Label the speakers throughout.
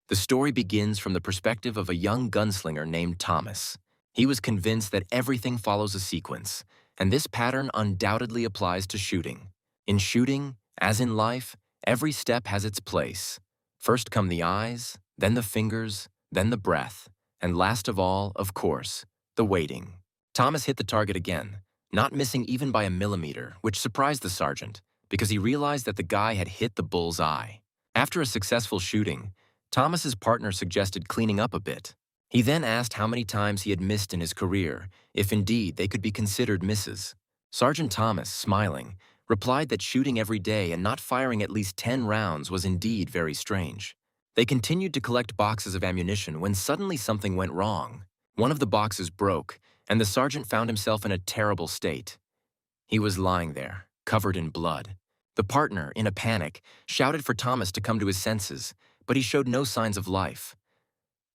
Speaker 1: The story begins from the perspective of a young gunslinger named Thomas. He was convinced that everything follows a sequence, and this pattern undoubtedly applies to shooting. In shooting, as in life, every step has its place. First come the eyes, then the fingers, then the breath, and last of all, of course, the waiting. Thomas hit the target again, not missing even by a millimeter, which surprised the sergeant, because he realized that the guy had hit the bull's eye. After a successful shooting, Thomas's partner suggested cleaning up a bit. He then asked how many times he had missed in his career, if indeed they could be considered misses. Sergeant Thomas, smiling, replied that shooting every day and not firing at least 10 rounds was indeed very strange. They continued to collect boxes of ammunition when suddenly something went wrong. One of the boxes broke, and the sergeant found himself in a terrible state. He was lying there, covered in blood. The partner, in a panic, shouted for Thomas to come to his senses, but he showed no signs of life.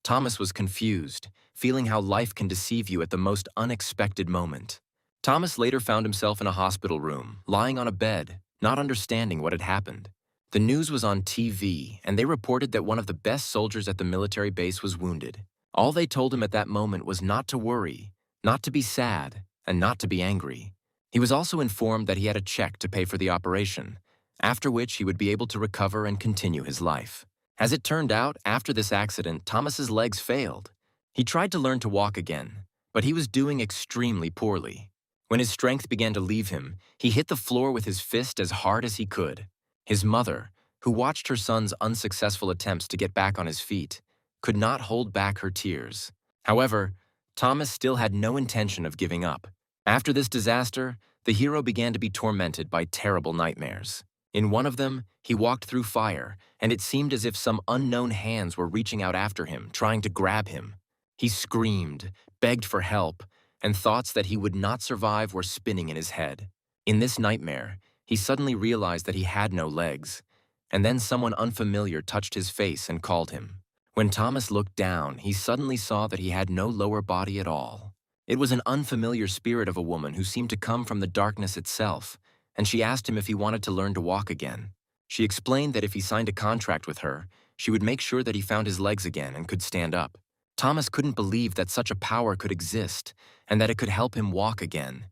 Speaker 1: Thomas was confused, feeling how life can deceive you at the most unexpected moment. Thomas later found himself in a hospital room, lying on a bed, not understanding what had happened. The news was on TV, and they reported that one of the best soldiers at the military base was wounded. All they told him at that moment was not to worry, not to be sad, and not to be angry. He was also informed that he had a check to pay for the operation, after which he would be able to recover and continue his life. As it turned out, after this accident, Thomas's legs failed. He tried to learn to walk again, but he was doing extremely poorly. When his strength began to leave him, he hit the floor with his fist as hard as he could. His mother, who watched her son's unsuccessful attempts to get back on his feet, could not hold back her tears. However, Thomas still had no intention of giving up. After this disaster, the hero began to be tormented by terrible nightmares. In one of them, he walked through fire, and it seemed as if some unknown hands were reaching out after him, trying to grab him. He screamed, begged for help, and thoughts that he would not survive were spinning in his head. In this nightmare, he suddenly realized that he had no legs, and then someone unfamiliar touched his face and called him. When Thomas looked down, he suddenly saw that he had no lower body at all. It was an unfamiliar spirit of a woman who seemed to come from the darkness itself, and she asked him if he wanted to learn to walk again. She explained that if he signed a contract with her, she would make sure that he found his legs again and could stand up. Thomas couldn't believe that such a power could exist and that it could help him walk again.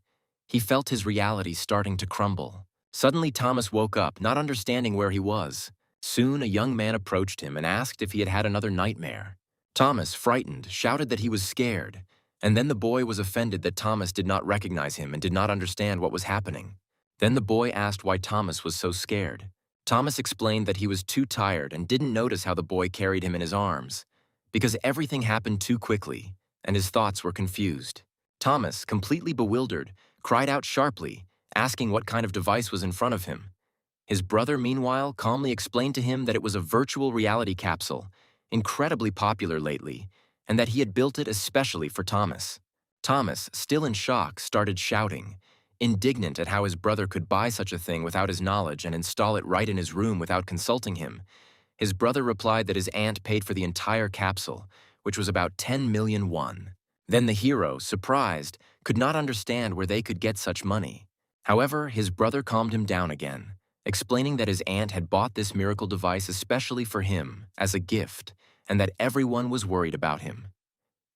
Speaker 1: He felt his reality starting to crumble. Suddenly, Thomas woke up, not understanding where he was. Soon, a young man approached him and asked if he had had another nightmare. Thomas, frightened, shouted that he was scared, and then the boy was offended that Thomas did not recognize him and did not understand what was happening. Then the boy asked why Thomas was so scared. Thomas explained that he was too tired and didn't notice how the boy carried him in his arms, because everything happened too quickly, and his thoughts were confused. Thomas, completely bewildered, cried out sharply, asking what kind of device was in front of him. His brother, meanwhile, calmly explained to him that it was a virtual reality capsule, incredibly popular lately, and that he had built it especially for Thomas. Thomas, still in shock, started shouting, indignant at how his brother could buy such a thing without his knowledge and install it right in his room without consulting him. His brother replied that his aunt paid for the entire capsule, which was about 10 million won. Then the hero, surprised, could not understand where they could get such money. However, his brother calmed him down again, explaining that his aunt had bought this miracle device especially for him, as a gift, and that everyone was worried about him.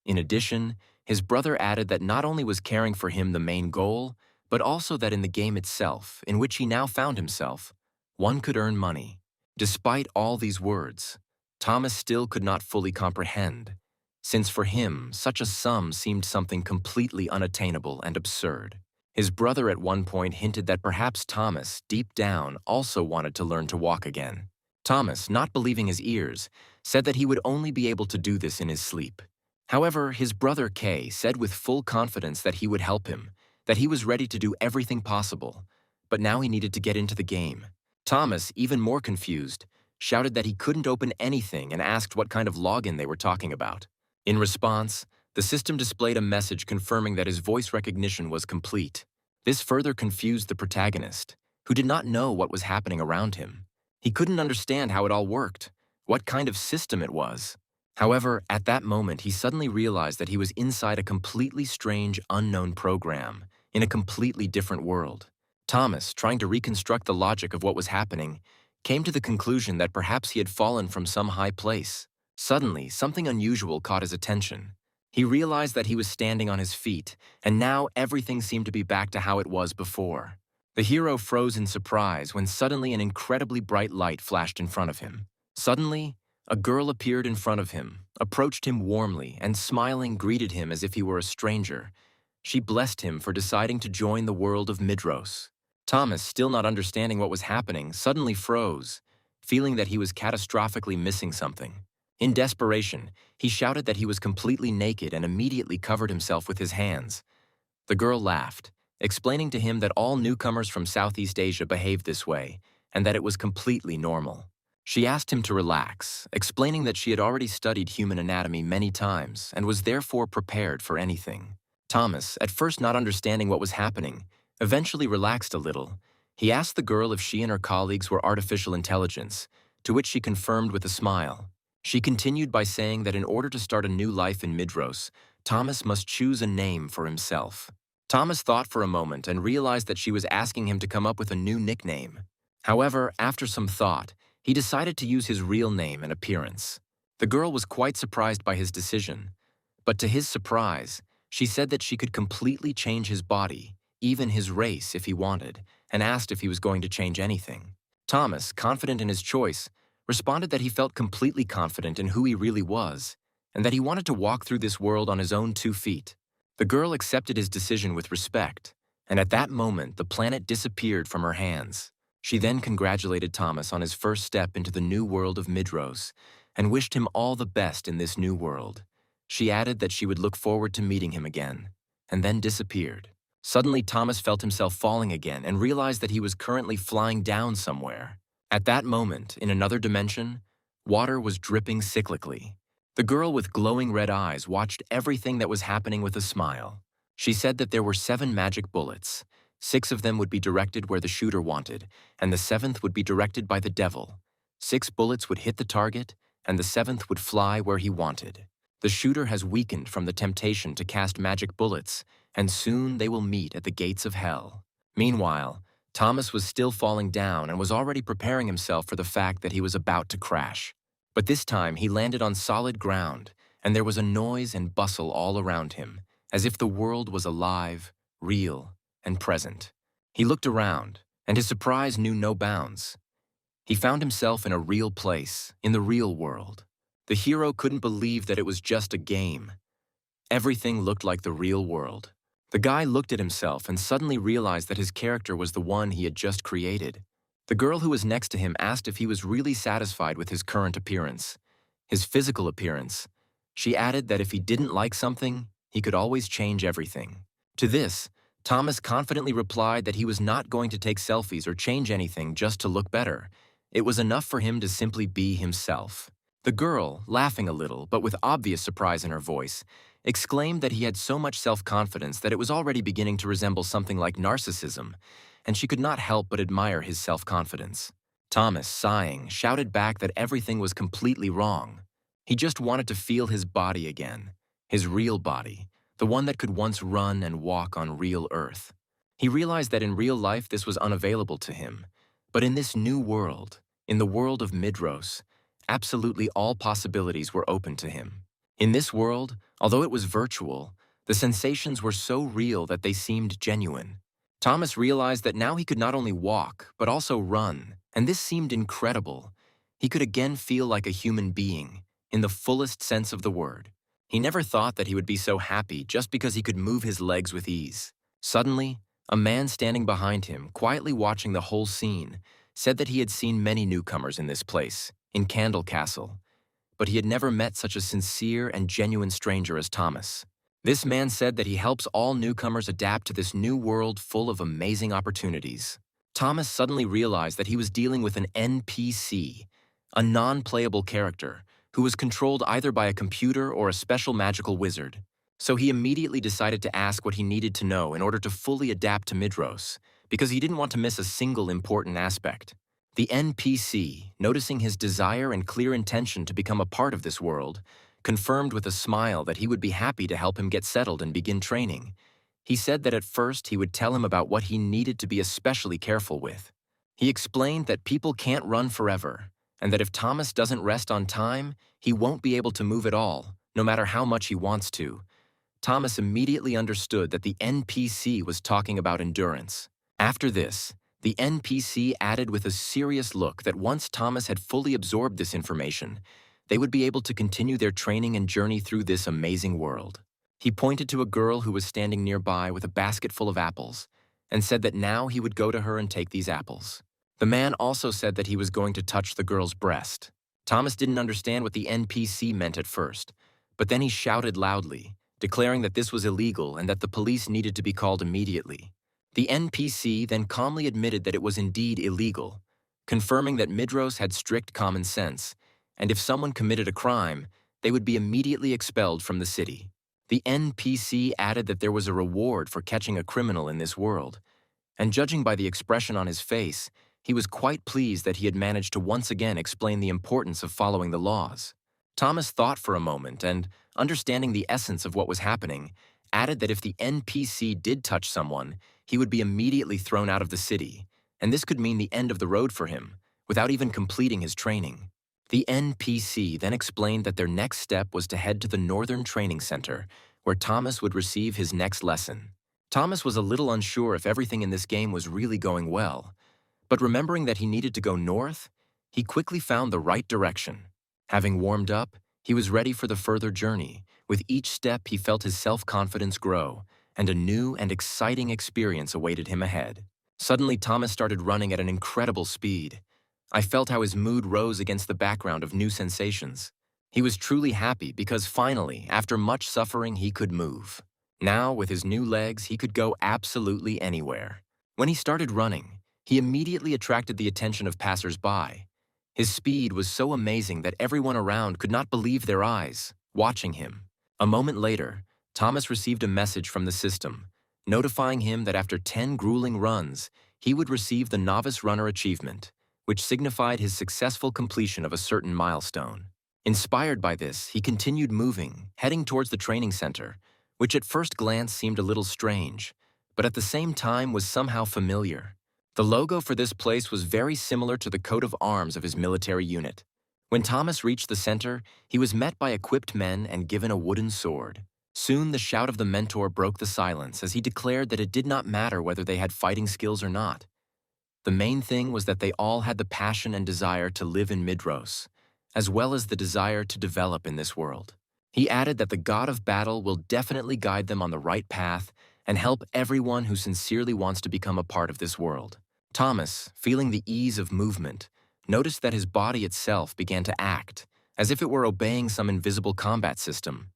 Speaker 1: In addition, his brother added that not only was caring for him the main goal, but also that in the game itself, in which he now found himself, one could earn money. Despite all these words, Thomas still could not fully comprehend, since for him, such a sum seemed something completely unattainable and absurd. His brother at one point hinted that perhaps Thomas, deep down, also wanted to learn to walk again. Thomas, not believing his ears, said that he would only be able to do this in his sleep. However, his brother Kay said with full confidence that he would help him, that he was ready to do everything possible, but now he needed to get into the game. Thomas, even more confused, shouted that he couldn't open anything and asked what kind of login they were talking about. In response, the system displayed a message confirming that his voice recognition was complete. This further confused the protagonist, who did not know what was happening around him. He couldn't understand how it all worked, what kind of system it was. However, at that moment, he suddenly realized that he was inside a completely strange, unknown program, in a completely different world. Thomas, trying to reconstruct the logic of what was happening, came to the conclusion that perhaps he had fallen from some high place. Suddenly, something unusual caught his attention. He realized that he was standing on his feet, and now everything seemed to be back to how it was before. The hero froze in surprise when suddenly an incredibly bright light flashed in front of him. Suddenly, a girl appeared in front of him, approached him warmly, and smiling greeted him as if he were a stranger. She blessed him for deciding to join the world of Midros. Thomas, still not understanding what was happening, suddenly froze, feeling that he was catastrophically missing something. In desperation, he shouted that he was completely naked and immediately covered himself with his hands. The girl laughed, explaining to him that all newcomers from Southeast Asia behaved this way, and that it was completely normal. She asked him to relax, explaining that she had already studied human anatomy many times and was therefore prepared for anything. Thomas, at first not understanding what was happening, eventually relaxed a little. He asked the girl if she and her colleagues were artificial intelligence, to which she confirmed with a smile. She continued by saying that in order to start a new life in Midros, Thomas must choose a name for himself. Thomas thought for a moment and realized that she was asking him to come up with a new nickname. However, after some thought, he decided to use his real name and appearance. The girl was quite surprised by his decision, but to his surprise, she said that she could completely change his body, even his race if he wanted, and asked if he was going to change anything. Thomas, confident in his choice, responded that he felt completely confident in who he really was, and that he wanted to walk through this world on his own 2 feet. The girl accepted his decision with respect, and at that moment the planet disappeared from her hands. She then congratulated Thomas on his first step into the new world of Midros, and wished him all the best in this new world. She added that she would look forward to meeting him again, and then disappeared. Suddenly Thomas felt himself falling again and realized that he was currently flying down somewhere. At that moment, in another dimension, water was dripping cyclically. The girl with glowing red eyes watched everything that was happening with a smile. She said that there were 7 magic bullets. 6 of them would be directed where the shooter wanted, and the 7th would be directed by the devil. 6 bullets would hit the target, and the 7th would fly where he wanted. The shooter has weakened from the temptation to cast magic bullets, and soon they will meet at the gates of hell. Meanwhile, Thomas was still falling down and was already preparing himself for the fact that he was about to crash. But this time he landed on solid ground, and there was a noise and bustle all around him, as if the world was alive, real, and present. He looked around, and his surprise knew no bounds. He found himself in a real place, in the real world. The hero couldn't believe that it was just a game. Everything looked like the real world. The guy looked at himself and suddenly realized that his character was the one he had just created. The girl who was next to him asked if he was really satisfied with his current appearance, his physical appearance. She added that if he didn't like something, he could always change everything. To this, Thomas confidently replied that he was not going to take selfies or change anything just to look better. It was enough for him to simply be himself. The girl, laughing a little, but with obvious surprise in her voice, exclaimed that he had so much self-confidence that it was already beginning to resemble something like narcissism, and she could not help but admire his self-confidence. Thomas, sighing, shouted back that everything was completely wrong. He just wanted to feel his body again, his real body, the one that could once run and walk on real Earth. He realized that in real life this was unavailable to him, but in this new world, in the world of Midros, absolutely all possibilities were open to him. In this world, although it was virtual, the sensations were so real that they seemed genuine. Thomas realized that now he could not only walk, but also run, and this seemed incredible. He could again feel like a human being, in the fullest sense of the word. He never thought that he would be so happy just because he could move his legs with ease. Suddenly, a man standing behind him, quietly watching the whole scene, said that he had seen many newcomers in this place, in Candle Castle, but he had never met such a sincere and genuine stranger as Thomas. This man said that he helps all newcomers adapt to this new world full of amazing opportunities. Thomas suddenly realized that he was dealing with an NPC, a non-playable character, who was controlled either by a computer or a special magical wizard. So he immediately decided to ask what he needed to know in order to fully adapt to Midros, because he didn't want to miss a single important aspect. The NPC, noticing his desire and clear intention to become a part of this world, confirmed with a smile that he would be happy to help him get settled and begin training. He said that at first he would tell him about what he needed to be especially careful with. He explained that people can't run forever, and that if Thomas doesn't rest on time, he won't be able to move at all, no matter how much he wants to. Thomas immediately understood that the NPC was talking about endurance. After this, the NPC added with a serious look that once Thomas had fully absorbed this information, they would be able to continue their training and journey through this amazing world. He pointed to a girl who was standing nearby with a basket full of apples and said that now he would go to her and take these apples. The man also said that he was going to touch the girl's breast. Thomas didn't understand what the NPC meant at first, but then he shouted loudly, declaring that this was illegal and that the police needed to be called immediately. The NPC then calmly admitted that it was indeed illegal, confirming that Midros had strict common sense, and if someone committed a crime, they would be immediately expelled from the city. The NPC added that there was a reward for catching a criminal in this world, and judging by the expression on his face, he was quite pleased that he had managed to once again explain the importance of following the laws. Thomas thought for a moment and, understanding the essence of what was happening, added that if the NPC did touch someone, he would be immediately thrown out of the city, and this could mean the end of the road for him, without even completing his training. The NPC then explained that their next step was to head to the Northern Training Center, where Thomas would receive his next lesson. Thomas was a little unsure if everything in this game was really going well, but remembering that he needed to go north, he quickly found the right direction. Having warmed up, he was ready for the further journey. With each step, he felt his self-confidence grow, and a new and exciting experience awaited him ahead. Suddenly, Thomas started running at an incredible speed. I felt how his mood rose against the background of new sensations. He was truly happy because finally, after much suffering, he could move. Now, with his new legs, he could go absolutely anywhere. When he started running, he immediately attracted the attention of passers-by. His speed was so amazing that everyone around could not believe their eyes, watching him. A moment later, Thomas received a message from the system, notifying him that after 10 grueling runs, he would receive the Novice Runner Achievement, which signified his successful completion of a certain milestone. Inspired by this, he continued moving, heading towards the training center, which at first glance seemed a little strange, but at the same time was somehow familiar. The logo for this place was very similar to the coat of arms of his military unit. When Thomas reached the center, he was met by equipped men and given a wooden sword. Soon the shout of the mentor broke the silence as he declared that it did not matter whether they had fighting skills or not. The main thing was that they all had the passion and desire to live in Midros, as well as the desire to develop in this world. He added that the god of battle will definitely guide them on the right path and help everyone who sincerely wants to become a part of this world. Thomas, feeling the ease of movement, noticed that his body itself began to act, as if it were obeying some invisible combat system.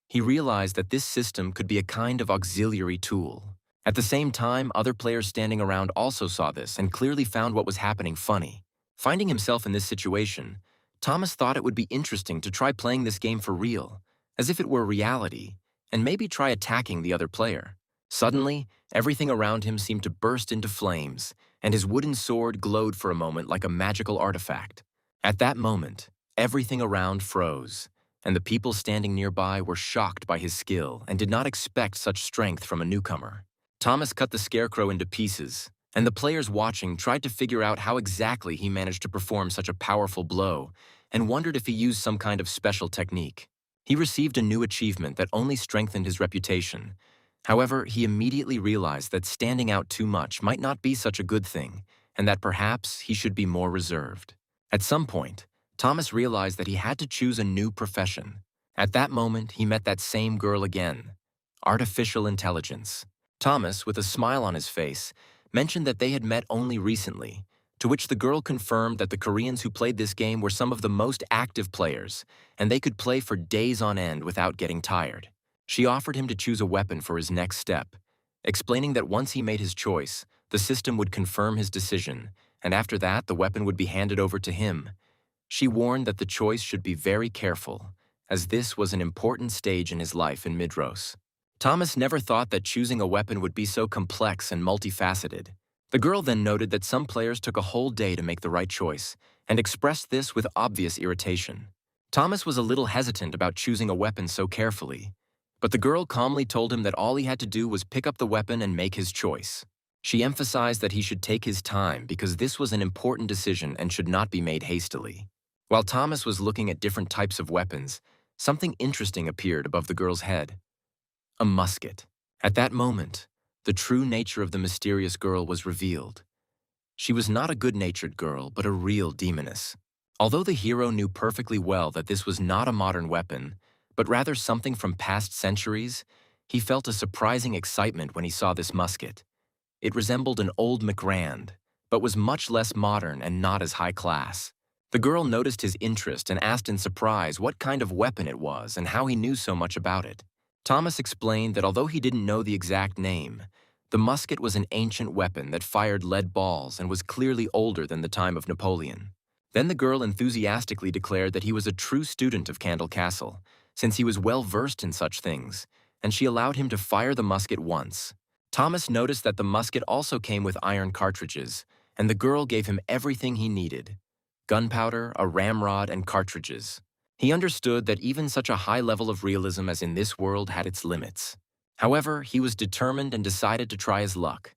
Speaker 1: He realized that this system could be a kind of auxiliary tool. At the same time, other players standing around also saw this and clearly found what was happening funny. Finding himself in this situation, Thomas thought it would be interesting to try playing this game for real, as if it were reality, and maybe try attacking the other player. Suddenly, everything around him seemed to burst into flames, and his wooden sword glowed for a moment like a magical artifact. At that moment, everything around froze, and the people standing nearby were shocked by his skill and did not expect such strength from a newcomer. Thomas cut the scarecrow into pieces, and the players watching tried to figure out how exactly he managed to perform such a powerful blow and wondered if he used some kind of special technique. He received a new achievement that only strengthened his reputation. However, he immediately realized that standing out too much might not be such a good thing, and that perhaps he should be more reserved. At some point, Thomas realized that he had to choose a new profession. At that moment, he met that same girl again, artificial intelligence. Thomas, with a smile on his face, mentioned that they had met only recently, to which the girl confirmed that the Koreans who played this game were some of the most active players, and they could play for days on end without getting tired. She offered him to choose a weapon for his next step, explaining that once he made his choice, the system would confirm his decision, and after that, the weapon would be handed over to him. She warned that the choice should be very careful, as this was an important stage in his life in Midros. Thomas never thought that choosing a weapon would be so complex and multifaceted. The girl then noted that some players took a whole day to make the right choice, and expressed this with obvious irritation. Thomas was a little hesitant about choosing a weapon so carefully, but the girl calmly told him that all he had to do was pick up the weapon and make his choice. She emphasized that he should take his time because this was an important decision and should not be made hastily. While Thomas was looking at different types of weapons, something interesting appeared above the girl's head. A musket. At that moment, the true nature of the mysterious girl was revealed. She was not a good-natured girl, but a real demoness. Although the hero knew perfectly well that this was not a modern weapon, but rather something from past centuries, he felt a surprising excitement when he saw this musket. It resembled an old McRand, but was much less modern and not as high class. The girl noticed his interest and asked in surprise what kind of weapon it was and how he knew so much about it. Thomas explained that although he didn't know the exact name, the musket was an ancient weapon that fired lead balls and was clearly older than the time of Napoleon. Then the girl enthusiastically declared that he was a true student of Candle Castle, since he was well versed in such things, and she allowed him to fire the musket once. Thomas noticed that the musket also came with iron cartridges, and the girl gave him everything he needed: gunpowder, a ramrod, and cartridges. He understood that even such a high level of realism as in this world had its limits. However, he was determined and decided to try his luck.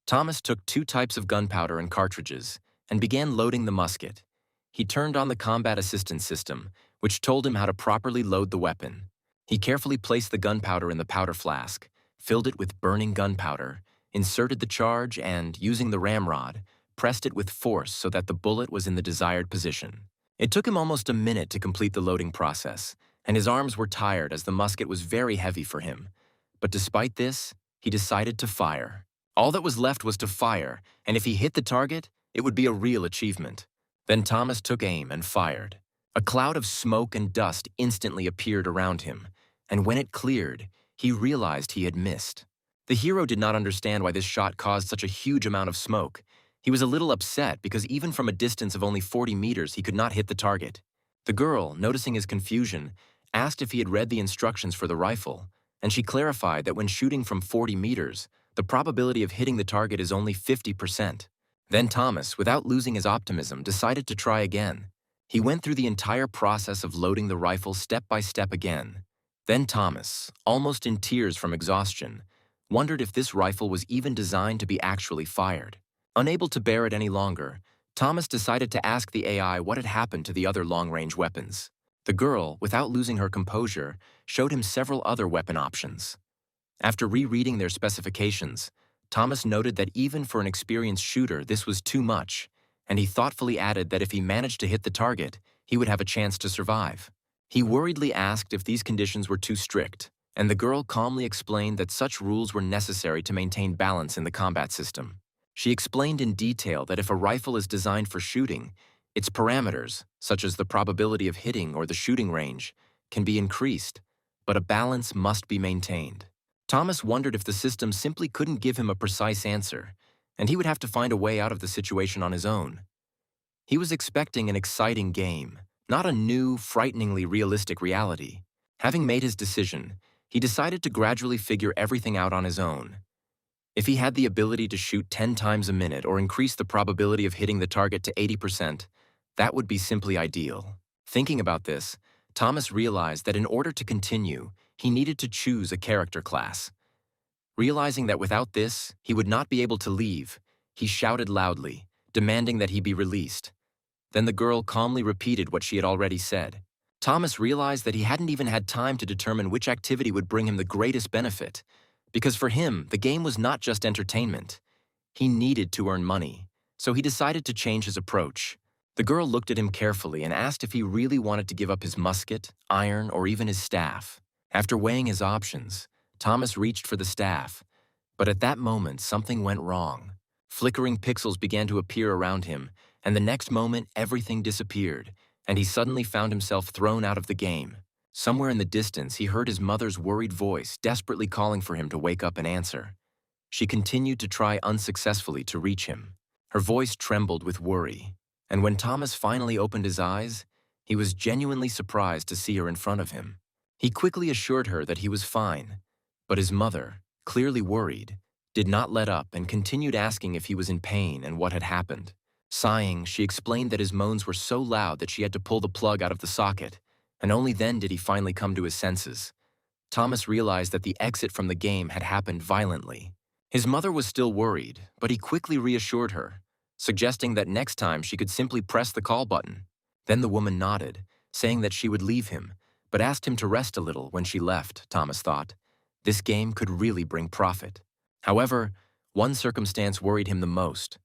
Speaker 1: Thomas took 2 types of gunpowder and cartridges and began loading the musket. He turned on the combat assistance system, which told him how to properly load the weapon. He carefully placed the gunpowder in the powder flask, filled it with burning gunpowder, inserted the charge, and, using the ramrod, pressed it with force so that the bullet was in the desired position. It took him almost a minute to complete the loading process, and his arms were tired as the musket was very heavy for him. But despite this, he decided to fire. All that was left was to fire, and if he hit the target, it would be a real achievement. Then Thomas took aim and fired. A cloud of smoke and dust instantly appeared around him, and when it cleared, he realized he had missed. The hero did not understand why this shot caused such a huge amount of smoke. He was a little upset because even from a distance of only 40 meters, he could not hit the target. The girl, noticing his confusion, asked if he had read the instructions for the rifle, and she clarified that when shooting from 40 meters, the probability of hitting the target is only 50%. Then Thomas, without losing his optimism, decided to try again. He went through the entire process of loading the rifle step by step again. Then Thomas, almost in tears from exhaustion, wondered if this rifle was even designed to be actually fired. Unable to bear it any longer, Thomas decided to ask the AI what had happened to the other long-range weapons. The girl, without losing her composure, showed him several other weapon options. After rereading their specifications, Thomas noted that even for an experienced shooter, this was too much, and he thoughtfully added that if he managed to hit the target, he would have a chance to survive. He worriedly asked if these conditions were too strict, and the girl calmly explained that such rules were necessary to maintain balance in the combat system. She explained in detail that if a rifle is designed for shooting, its parameters, such as the probability of hitting or the shooting range, can be increased, but a balance must be maintained. Thomas wondered if the system simply couldn't give him a precise answer, and he would have to find a way out of the situation on his own. He was expecting an exciting game, not a new, frighteningly realistic reality. Having made his decision, he decided to gradually figure everything out on his own. If he had the ability to shoot 10 times a minute or increase the probability of hitting the target to 80%, that would be simply ideal. Thinking about this, Thomas realized that in order to continue, he needed to choose a character class. Realizing that without this, he would not be able to leave, he shouted loudly, demanding that he be released. Then the girl calmly repeated what she had already said. Thomas realized that he hadn't even had time to determine which activity would bring him the greatest benefit, because for him, the game was not just entertainment. He needed to earn money, so he decided to change his approach. The girl looked at him carefully and asked if he really wanted to give up his musket, iron, or even his staff. After weighing his options, Thomas reached for the staff, but at that moment, something went wrong. Flickering pixels began to appear around him, and the next moment, everything disappeared, and he suddenly found himself thrown out of the game. Somewhere in the distance, he heard his mother's worried voice, desperately calling for him to wake up and answer. She continued to try unsuccessfully to reach him. Her voice trembled with worry, and when Thomas finally opened his eyes, he was genuinely surprised to see her in front of him. He quickly assured her that he was fine, but his mother, clearly worried, did not let up and continued asking if he was in pain and what had happened. Sighing, she explained that his moans were so loud that she had to pull the plug out of the socket, and only then did he finally come to his senses. Thomas realized that the exit from the game had happened violently. His mother was still worried, but he quickly reassured her, suggesting that next time she could simply press the call button. Then the woman nodded, saying that she would leave him, but asked him to rest a little when she left. Thomas thought, this game could really bring profit. However, one circumstance worried him the most.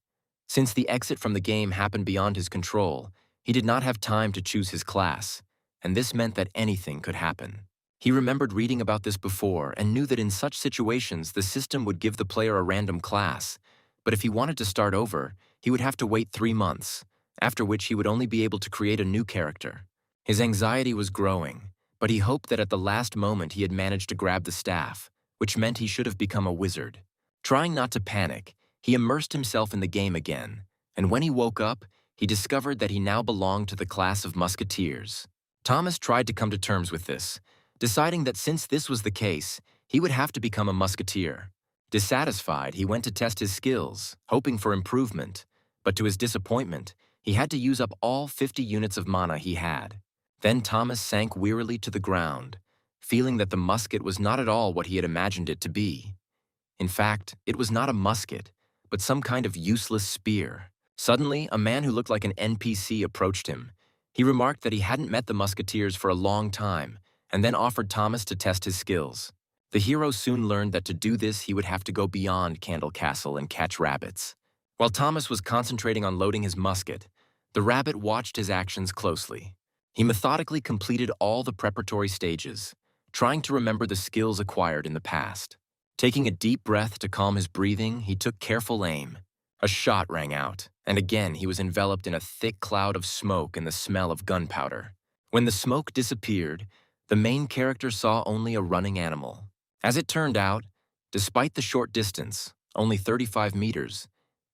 Speaker 1: Since the exit from the game happened beyond his control, he did not have time to choose his class, and this meant that anything could happen. He remembered reading about this before and knew that in such situations the system would give the player a random class, but if he wanted to start over, he would have to wait 3 months, after which he would only be able to create a new character. His anxiety was growing, but he hoped that at the last moment he had managed to grab the staff, which meant he should have become a wizard. Trying not to panic, he immersed himself in the game again, and when he woke up, he discovered that he now belonged to the class of musketeers. Thomas tried to come to terms with this, deciding that since this was the case, he would have to become a musketeer. Dissatisfied, he went to test his skills, hoping for improvement, but to his disappointment, he had to use up all 50 units of mana he had. Then Thomas sank wearily to the ground, feeling that the musket was not at all what he had imagined it to be. In fact, it was not a musket, but some kind of useless spear. Suddenly, a man who looked like an NPC approached him. He remarked that he hadn't met the musketeers for a long time, and then offered Thomas to test his skills. The hero soon learned that to do this he would have to go beyond Candle Castle and catch rabbits. While Thomas was concentrating on loading his musket, the rabbit watched his actions closely. He methodically completed all the preparatory stages, trying to remember the skills acquired in the past. Taking a deep breath to calm his breathing, he took careful aim. A shot rang out, and again he was enveloped in a thick cloud of smoke and the smell of gunpowder. When the smoke disappeared, the main character saw only a running animal. As it turned out, despite the short distance, only 35 meters,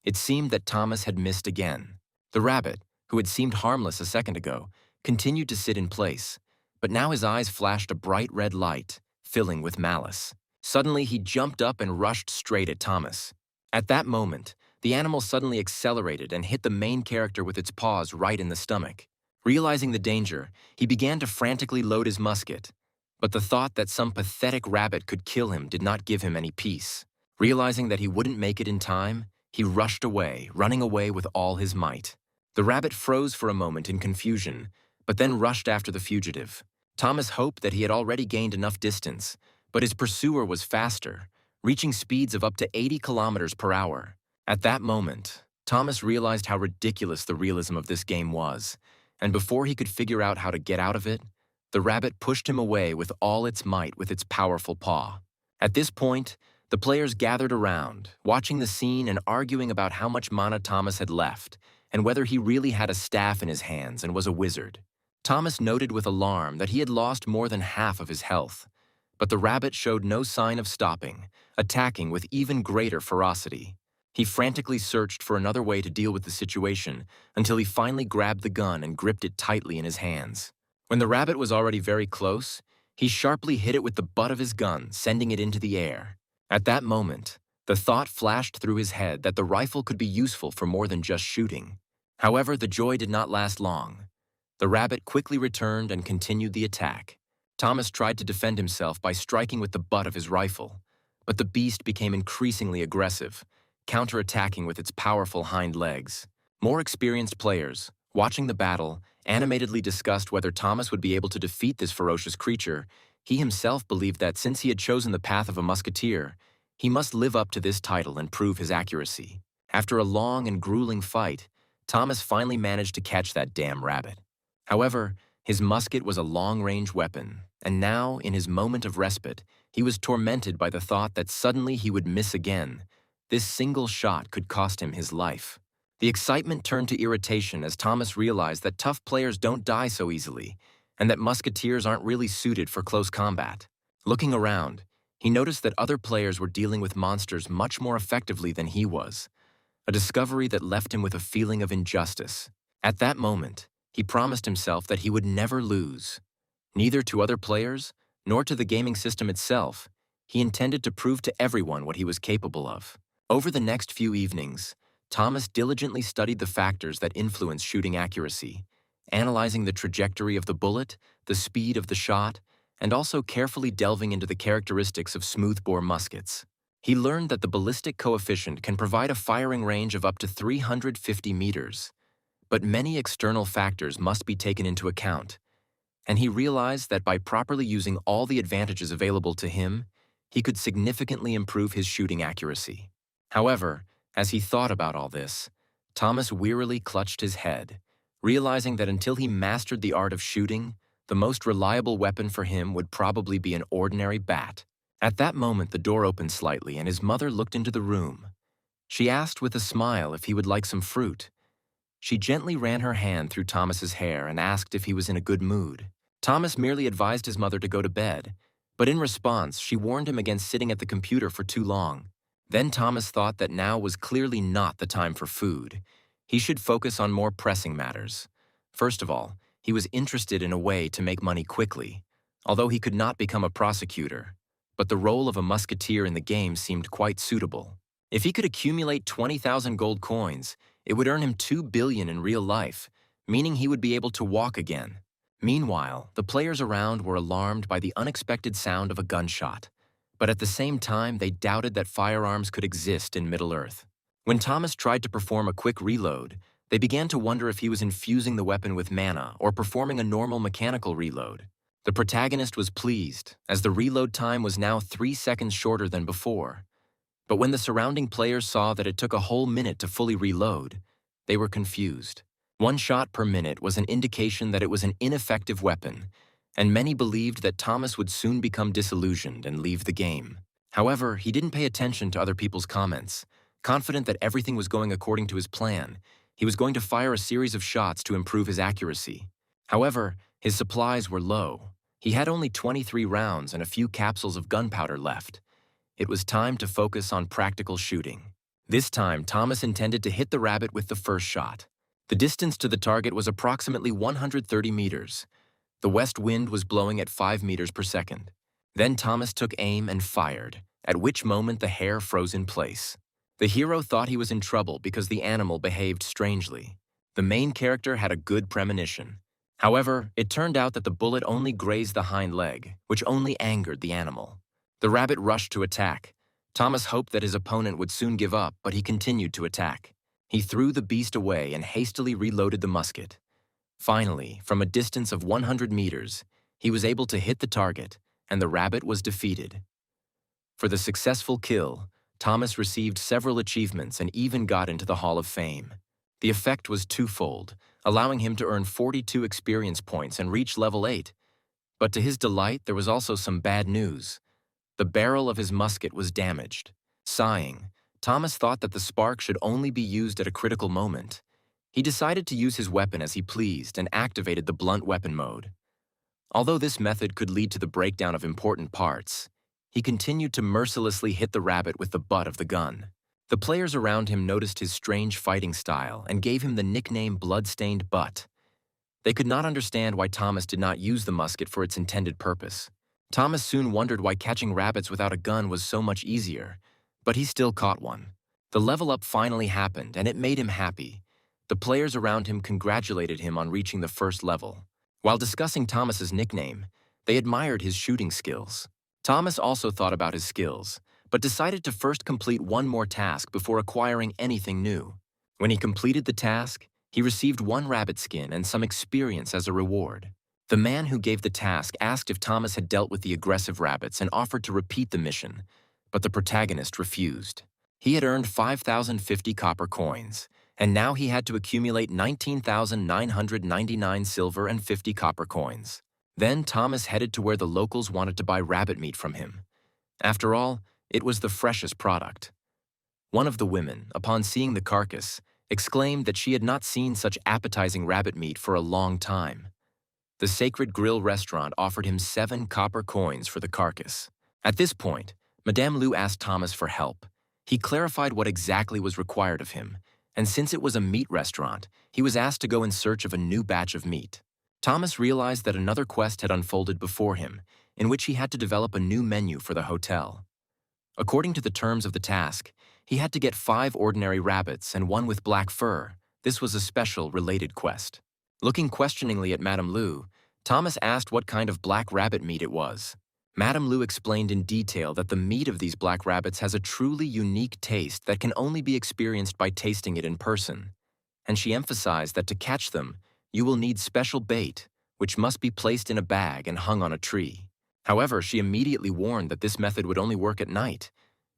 Speaker 1: it seemed that Thomas had missed again. The rabbit, who had seemed harmless a second ago, continued to sit in place, but now his eyes flashed a bright red light, filling with malice. Suddenly, he jumped up and rushed straight at Thomas. At that moment, the animal suddenly accelerated and hit the main character with its paws right in the stomach. Realizing the danger, he began to frantically load his musket, but the thought that some pathetic rabbit could kill him did not give him any peace. Realizing that he wouldn't make it in time, he rushed away, running away with all his might. The rabbit froze for a moment in confusion, but then rushed after the fugitive. Thomas hoped that he had already gained enough distance, but his pursuer was faster, reaching speeds of up to 80 kilometers per hour. At that moment, Thomas realized how ridiculous the realism of this game was, and before he could figure out how to get out of it, the rabbit pushed him away with all its might with its powerful paw. At this point, the players gathered around, watching the scene and arguing about how much mana Thomas had left, and whether he really had a staff in his hands and was a wizard. Thomas noted with alarm that he had lost more than half of his health, but the rabbit showed no sign of stopping, attacking with even greater ferocity. He frantically searched for another way to deal with the situation until he finally grabbed the gun and gripped it tightly in his hands. When the rabbit was already very close, he sharply hit it with the butt of his gun, sending it into the air. At that moment, the thought flashed through his head that the rifle could be useful for more than just shooting. However, the joy did not last long. The rabbit quickly returned and continued the attack. Thomas tried to defend himself by striking with the butt of his rifle, but the beast became increasingly aggressive, counterattacking with its powerful hind legs. More experienced players, watching the battle, animatedly discussed whether Thomas would be able to defeat this ferocious creature. He himself believed that since he had chosen the path of a musketeer, he must live up to this title and prove his accuracy. After a long and grueling fight, Thomas finally managed to catch that damn rabbit. However, his musket was a long-range weapon, and now, in his moment of respite, he was tormented by the thought that suddenly he would miss again. This single shot could cost him his life. The excitement turned to irritation as Thomas realized that tough players don't die so easily, and that musketeers aren't really suited for close combat. Looking around, he noticed that other players were dealing with monsters much more effectively than he was, a discovery that left him with a feeling of injustice. At that moment, he promised himself that he would never lose. Neither to other players, nor to the gaming system itself, he intended to prove to everyone what he was capable of. Over the next few evenings, Thomas diligently studied the factors that influence shooting accuracy, analyzing the trajectory of the bullet, the speed of the shot, and also carefully delving into the characteristics of smoothbore muskets. He learned that the ballistic coefficient can provide a firing range of up to 350 meters, but many external factors must be taken into account, and he realized that by properly using all the advantages available to him, he could significantly improve his shooting accuracy. However, as he thought about all this, Thomas wearily clutched his head, realizing that until he mastered the art of shooting, the most reliable weapon for him would probably be an ordinary bat. At that moment, the door opened slightly and his mother looked into the room. She asked with a smile if he would like some fruit. She gently ran her hand through Thomas's hair and asked if he was in a good mood. Thomas merely advised his mother to go to bed, but in response, she warned him against sitting at the computer for too long. Then Thomas thought that now was clearly not the time for food. He should focus on more pressing matters. First of all, he was interested in a way to make money quickly, although he could not become a prosecutor. But the role of a musketeer in the game seemed quite suitable. If he could accumulate 20,000 gold coins, it would earn him 2 billion in real life, meaning he would be able to walk again. Meanwhile, the players around were alarmed by the unexpected sound of a gunshot, but at the same time they doubted that firearms could exist in Middle-earth. When Thomas tried to perform a quick reload, they began to wonder if he was infusing the weapon with mana or performing a normal mechanical reload. The protagonist was pleased, as the reload time was now 3 seconds shorter than before. But when the surrounding players saw that it took a whole minute to fully reload, they were confused. 1 shot per minute was an indication that it was an ineffective weapon, and many believed that Thomas would soon become disillusioned and leave the game. However, he didn't pay attention to other people's comments. Confident that everything was going according to his plan, he was going to fire a series of shots to improve his accuracy. However, his supplies were low. He had only 23 rounds and a few capsules of gunpowder left. It was time to focus on practical shooting. This time, Thomas intended to hit the rabbit with the first shot. The distance to the target was approximately 130 meters. The west wind was blowing at 5 meters per second. Then Thomas took aim and fired, at which moment the hair froze in place. The hero thought he was in trouble because the animal behaved strangely. The main character had a good premonition. However, it turned out that the bullet only grazed the hind leg, which only angered the animal. The rabbit rushed to attack. Thomas hoped that his opponent would soon give up, but he continued to attack. He threw the beast away and hastily reloaded the musket. Finally, from a distance of 100 meters, he was able to hit the target, and the rabbit was defeated. For the successful kill, Thomas received several achievements and even got into the Hall of Fame. The effect was twofold, allowing him to earn 42 experience points and reach level 8. But to his delight, there was also some bad news. The barrel of his musket was damaged. Sighing, Thomas thought that the spark should only be used at a critical moment. He decided to use his weapon as he pleased and activated the blunt weapon mode. Although this method could lead to the breakdown of important parts, he continued to mercilessly hit the rabbit with the butt of the gun. The players around him noticed his strange fighting style and gave him the nickname Bloodstained Butt. They could not understand why Thomas did not use the musket for its intended purpose. Thomas soon wondered why catching rabbits without a gun was so much easier, but he still caught one. The level up finally happened, and it made him happy. The players around him congratulated him on reaching the first level. While discussing Thomas's nickname, they admired his shooting skills. Thomas also thought about his skills, but decided to first complete one more task before acquiring anything new. When he completed the task, he received 1 rabbit skin and some experience as a reward. The man who gave the task asked if Thomas had dealt with the aggressive rabbits and offered to repeat the mission, but the protagonist refused. He had earned 5,050 copper coins, and now he had to accumulate 19,999 silver and 50 copper coins. Then Thomas headed to where the locals wanted to buy rabbit meat from him. After all, it was the freshest product. One of the women, upon seeing the carcass, exclaimed that she had not seen such appetizing rabbit meat for a long time. The Sacred Grill restaurant offered him 7 copper coins for the carcass. At this point, Madame Lu asked Thomas for help. He clarified what exactly was required of him, and since it was a meat restaurant, he was asked to go in search of a new batch of meat. Thomas realized that another quest had unfolded before him, in which he had to develop a new menu for the hotel. According to the terms of the task, he had to get 5 ordinary rabbits and 1 with black fur. This was a special, related quest. Looking questioningly at Madame Lu, Thomas asked what kind of black rabbit meat it was. Madame Lu explained in detail that the meat of these black rabbits has a truly unique taste that can only be experienced by tasting it in person, and she emphasized that to catch them, you will need special bait, which must be placed in a bag and hung on a tree. However, she immediately warned that this method would only work at night,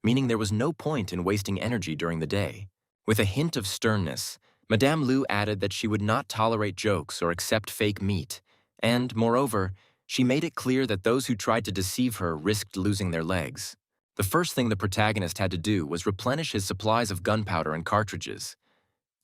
Speaker 1: meaning there was no point in wasting energy during the day. With a hint of sternness, Madame Lu added that she would not tolerate jokes or accept fake meat, and, moreover, she made it clear that those who tried to deceive her risked losing their legs. The first thing the protagonist had to do was replenish his supplies of gunpowder and cartridges.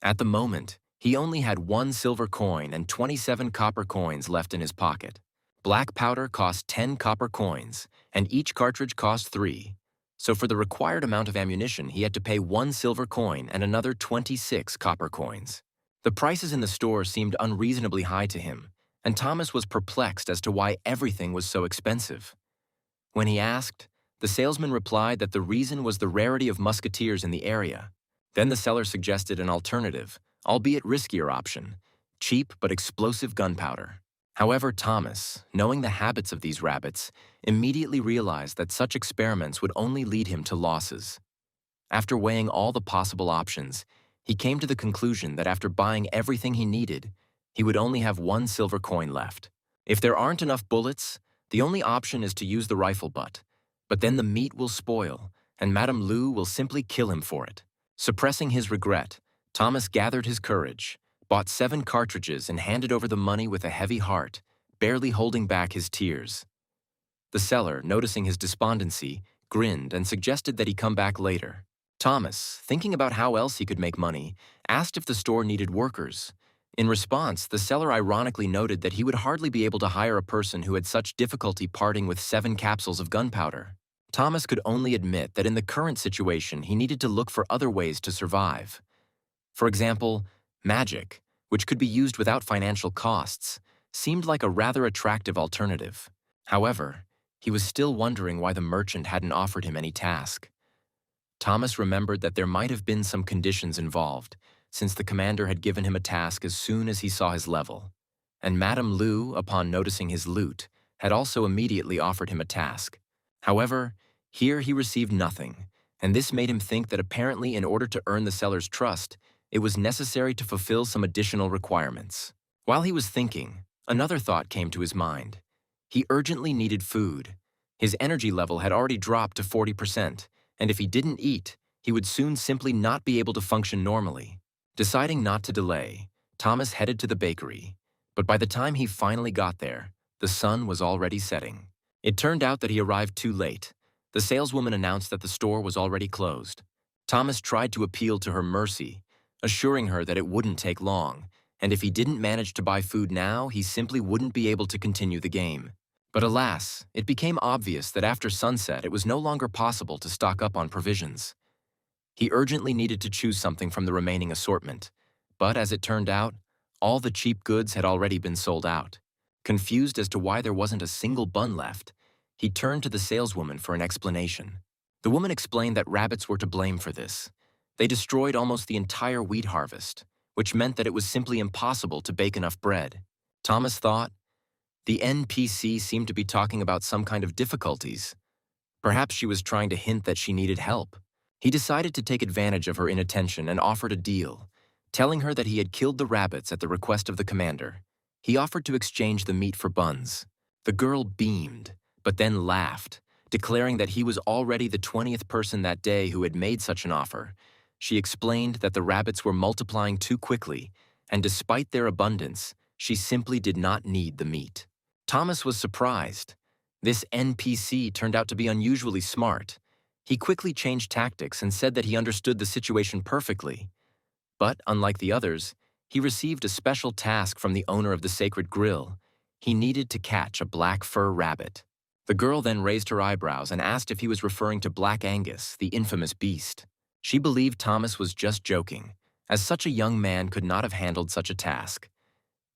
Speaker 1: At the moment, he only had 1 silver coin and 27 copper coins left in his pocket. Black powder cost 10 copper coins, and each cartridge cost 3. So for the required amount of ammunition, he had to pay 1 silver coin and another 26 copper coins. The prices in the store seemed unreasonably high to him, and Thomas was perplexed as to why everything was so expensive. When he asked, the salesman replied that the reason was the rarity of musketeers in the area. Then the seller suggested an alternative, albeit riskier option, cheap but explosive gunpowder. However, Thomas, knowing the habits of these rabbits, immediately realized that such experiments would only lead him to losses. After weighing all the possible options, he came to the conclusion that after buying everything he needed, he would only have 1 silver coin left. If there aren't enough bullets, the only option is to use the rifle butt, but then the meat will spoil, and Madame Lu will simply kill him for it. Suppressing his regret, Thomas gathered his courage, bought 7 cartridges and handed over the money with a heavy heart, barely holding back his tears. The seller, noticing his despondency, grinned and suggested that he come back later. Thomas, thinking about how else he could make money, asked if the store needed workers. In response, the seller ironically noted that he would hardly be able to hire a person who had such difficulty parting with 7 capsules of gunpowder. Thomas could only admit that in the current situation he needed to look for other ways to survive. For example, magic, which could be used without financial costs, seemed like a rather attractive alternative. However, he was still wondering why the merchant hadn't offered him any task. Thomas remembered that there might have been some conditions involved, since the commander had given him a task as soon as he saw his level, and Madame Lu, upon noticing his loot, had also immediately offered him a task. However, here he received nothing, and this made him think that apparently in order to earn the seller's trust, it was necessary to fulfill some additional requirements. While he was thinking, another thought came to his mind. He urgently needed food. His energy level had already dropped to 40%, and if he didn't eat, he would soon simply not be able to function normally. Deciding not to delay, Thomas headed to the bakery, but by the time he finally got there, the sun was already setting. It turned out that he arrived too late. The saleswoman announced that the store was already closed. Thomas tried to appeal to her mercy, assuring her that it wouldn't take long, and if he didn't manage to buy food now, he simply wouldn't be able to continue the game. But alas, it became obvious that after sunset it was no longer possible to stock up on provisions. He urgently needed to choose something from the remaining assortment, but as it turned out, all the cheap goods had already been sold out. Confused as to why there wasn't a single bun left, he turned to the saleswoman for an explanation. The woman explained that rabbits were to blame for this. They destroyed almost the entire wheat harvest, which meant that it was simply impossible to bake enough bread. Thomas thought, the NPC seemed to be talking about some kind of difficulties. Perhaps she was trying to hint that she needed help. He decided to take advantage of her inattention and offered a deal, telling her that he had killed the rabbits at the request of the commander. He offered to exchange the meat for buns. The girl beamed, but then laughed, declaring that he was already the 20th person that day who had made such an offer. She explained that the rabbits were multiplying too quickly, and despite their abundance, she simply did not need the meat. Thomas was surprised. This NPC turned out to be unusually smart. He quickly changed tactics and said that he understood the situation perfectly. But, unlike the others, he received a special task from the owner of the sacred grill. He needed to catch a black fur rabbit. The girl then raised her eyebrows and asked if he was referring to Black Angus, the infamous beast. She believed Thomas was just joking, as such a young man could not have handled such a task.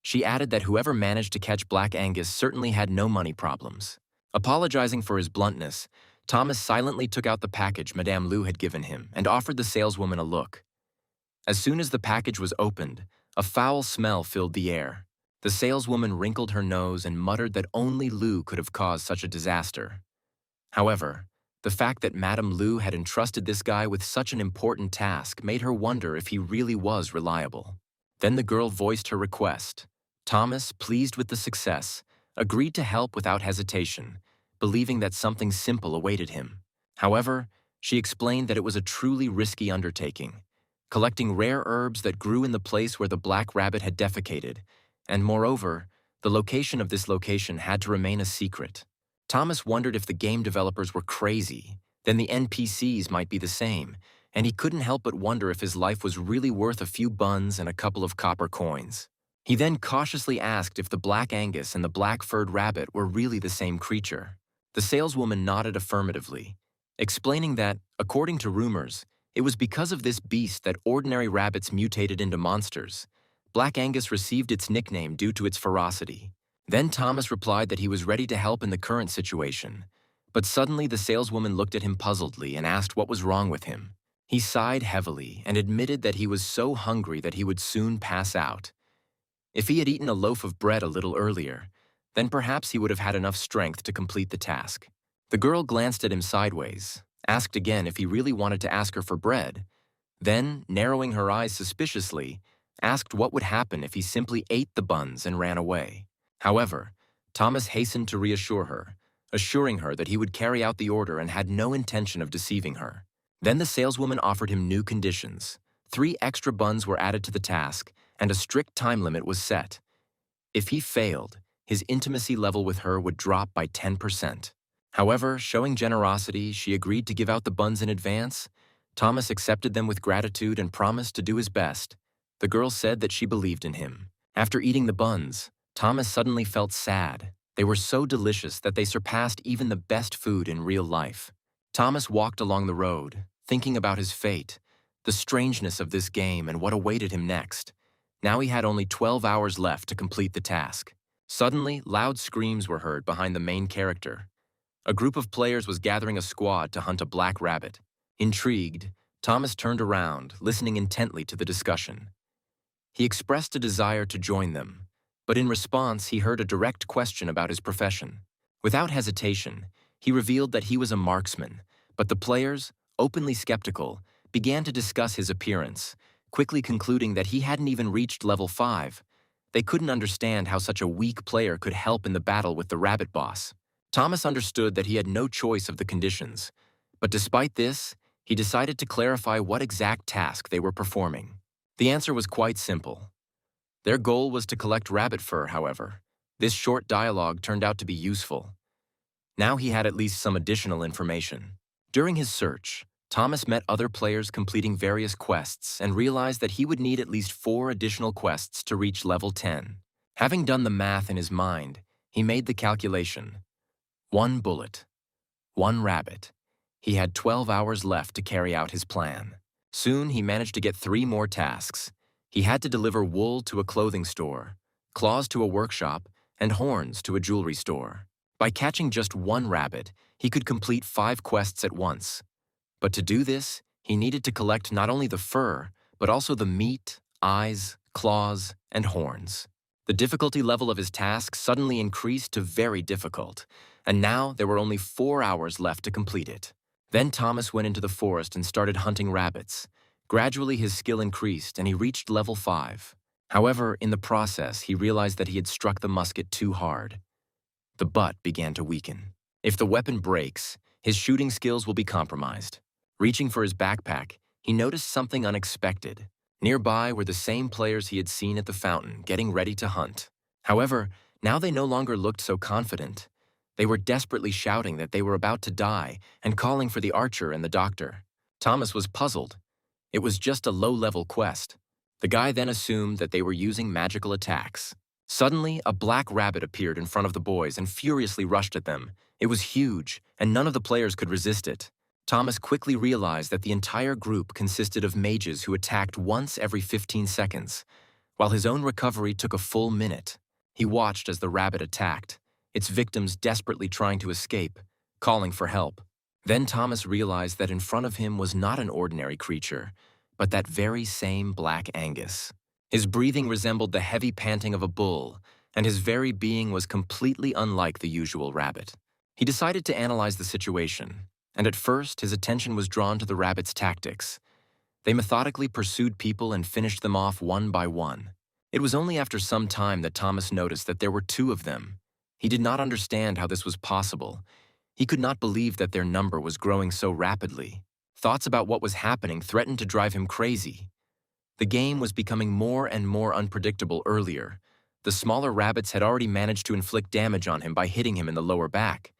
Speaker 1: She added that whoever managed to catch Black Angus certainly had no money problems. Apologizing for his bluntness, Thomas silently took out the package Madame Lu had given him and offered the saleswoman a look. As soon as the package was opened, a foul smell filled the air. The saleswoman wrinkled her nose and muttered that only Lu could have caused such a disaster. However, the fact that Madame Lu had entrusted this guy with such an important task made her wonder if he really was reliable. Then the girl voiced her request. Thomas, pleased with the success, agreed to help without hesitation, believing that something simple awaited him. However, she explained that it was a truly risky undertaking, collecting rare herbs that grew in the place where the black rabbit had defecated, and moreover, the location of this location had to remain a secret. Thomas wondered if the game developers were crazy, then the NPCs might be the same, and he couldn't help but wonder if his life was really worth a few buns and a couple of copper coins. He then cautiously asked if the Black Angus and the black-furred rabbit were really the same creature. The saleswoman nodded affirmatively, explaining that, according to rumors, it was because of this beast that ordinary rabbits mutated into monsters. Black Angus received its nickname due to its ferocity. Then Thomas replied that he was ready to help in the current situation. But suddenly the saleswoman looked at him puzzledly and asked what was wrong with him. He sighed heavily and admitted that he was so hungry that he would soon pass out. If he had eaten a loaf of bread a little earlier, then perhaps he would have had enough strength to complete the task. The girl glanced at him sideways, asked again if he really wanted to ask her for bread, then, narrowing her eyes suspiciously, asked what would happen if he simply ate the buns and ran away. However, Thomas hastened to reassure her, assuring her that he would carry out the order and had no intention of deceiving her. Then the saleswoman offered him new conditions. 3 extra buns were added to the task, and a strict time limit was set. If he failed, his intimacy level with her would drop by 10%. However, showing generosity, she agreed to give out the buns in advance. Thomas accepted them with gratitude and promised to do his best. The girl said that she believed in him. After eating the buns, Thomas suddenly felt sad. They were so delicious that they surpassed even the best food in real life. Thomas walked along the road, thinking about his fate, the strangeness of this game and what awaited him next. Now he had only 12 hours left to complete the task. Suddenly, loud screams were heard behind the main character. A group of players was gathering a squad to hunt a black rabbit. Intrigued, Thomas turned around, listening intently to the discussion. He expressed a desire to join them, but in response he heard a direct question about his profession. Without hesitation, he revealed that he was a marksman, but the players, openly skeptical, began to discuss his appearance, quickly concluding that he hadn't even reached level 5. They couldn't understand how such a weak player could help in the battle with the rabbit boss. Thomas understood that he had no choice of the conditions, but despite this, he decided to clarify what exact task they were performing. The answer was quite simple. Their goal was to collect rabbit fur, however. This short dialogue turned out to be useful. Now he had at least some additional information. During his search, Thomas met other players completing various quests and realized that he would need at least 4 additional quests to reach level 10. Having done the math in his mind, he made the calculation. 1 bullet, 1 rabbit. He had 12 hours left to carry out his plan. Soon he managed to get 3 more tasks. He had to deliver wool to a clothing store, claws to a workshop, and horns to a jewelry store. By catching just 1 rabbit, he could complete 5 quests at once. But to do this, he needed to collect not only the fur, but also the meat, eyes, claws, and horns. The difficulty level of his task suddenly increased to very difficult, and now there were only 4 hours left to complete it. Then Thomas went into the forest and started hunting rabbits. Gradually his skill increased and he reached level 5. However, in the process, he realized that he had struck the musket too hard. The butt began to weaken. If the weapon breaks, his shooting skills will be compromised. Reaching for his backpack, he noticed something unexpected. Nearby were the same players he had seen at the fountain, getting ready to hunt. However, now they no longer looked so confident. They were desperately shouting that they were about to die and calling for the archer and the doctor. Thomas was puzzled. It was just a low-level quest. The guy then assumed that they were using magical attacks. Suddenly, a black rabbit appeared in front of the boys and furiously rushed at them. It was huge, and none of the players could resist it. Thomas quickly realized that the entire group consisted of mages who attacked once every 15 seconds, while his own recovery took a full minute. He watched as the rabbit attacked, its victims desperately trying to escape, calling for help. Then Thomas realized that in front of him was not an ordinary creature, but that very same Black Angus. His breathing resembled the heavy panting of a bull, and his very being was completely unlike the usual rabbit. He decided to analyze the situation, and at first his attention was drawn to the rabbits' tactics. They methodically pursued people and finished them off one by one. It was only after some time that Thomas noticed that there were two of them. He did not understand how this was possible. He could not believe that their number was growing so rapidly. Thoughts about what was happening threatened to drive him crazy. The game was becoming more and more unpredictable earlier. The smaller rabbits had already managed to inflict damage on him by hitting him in the lower back.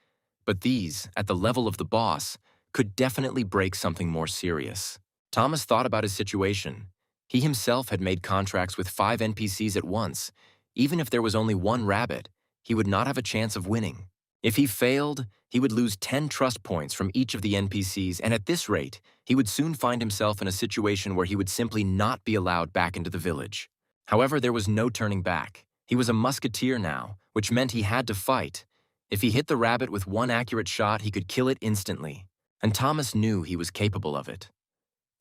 Speaker 1: But these, at the level of the boss, could definitely break something more serious. Thomas thought about his situation. He himself had made contracts with 5 NPCs at once. Even if there was only one rabbit, he would not have a chance of winning. If he failed, he would lose 10 trust points from each of the NPCs, and at this rate, he would soon find himself in a situation where he would simply not be allowed back into the village. However, there was no turning back. He was a musketeer now, which meant he had to fight. If he hit the rabbit with one accurate shot, he could kill it instantly. And Thomas knew he was capable of it.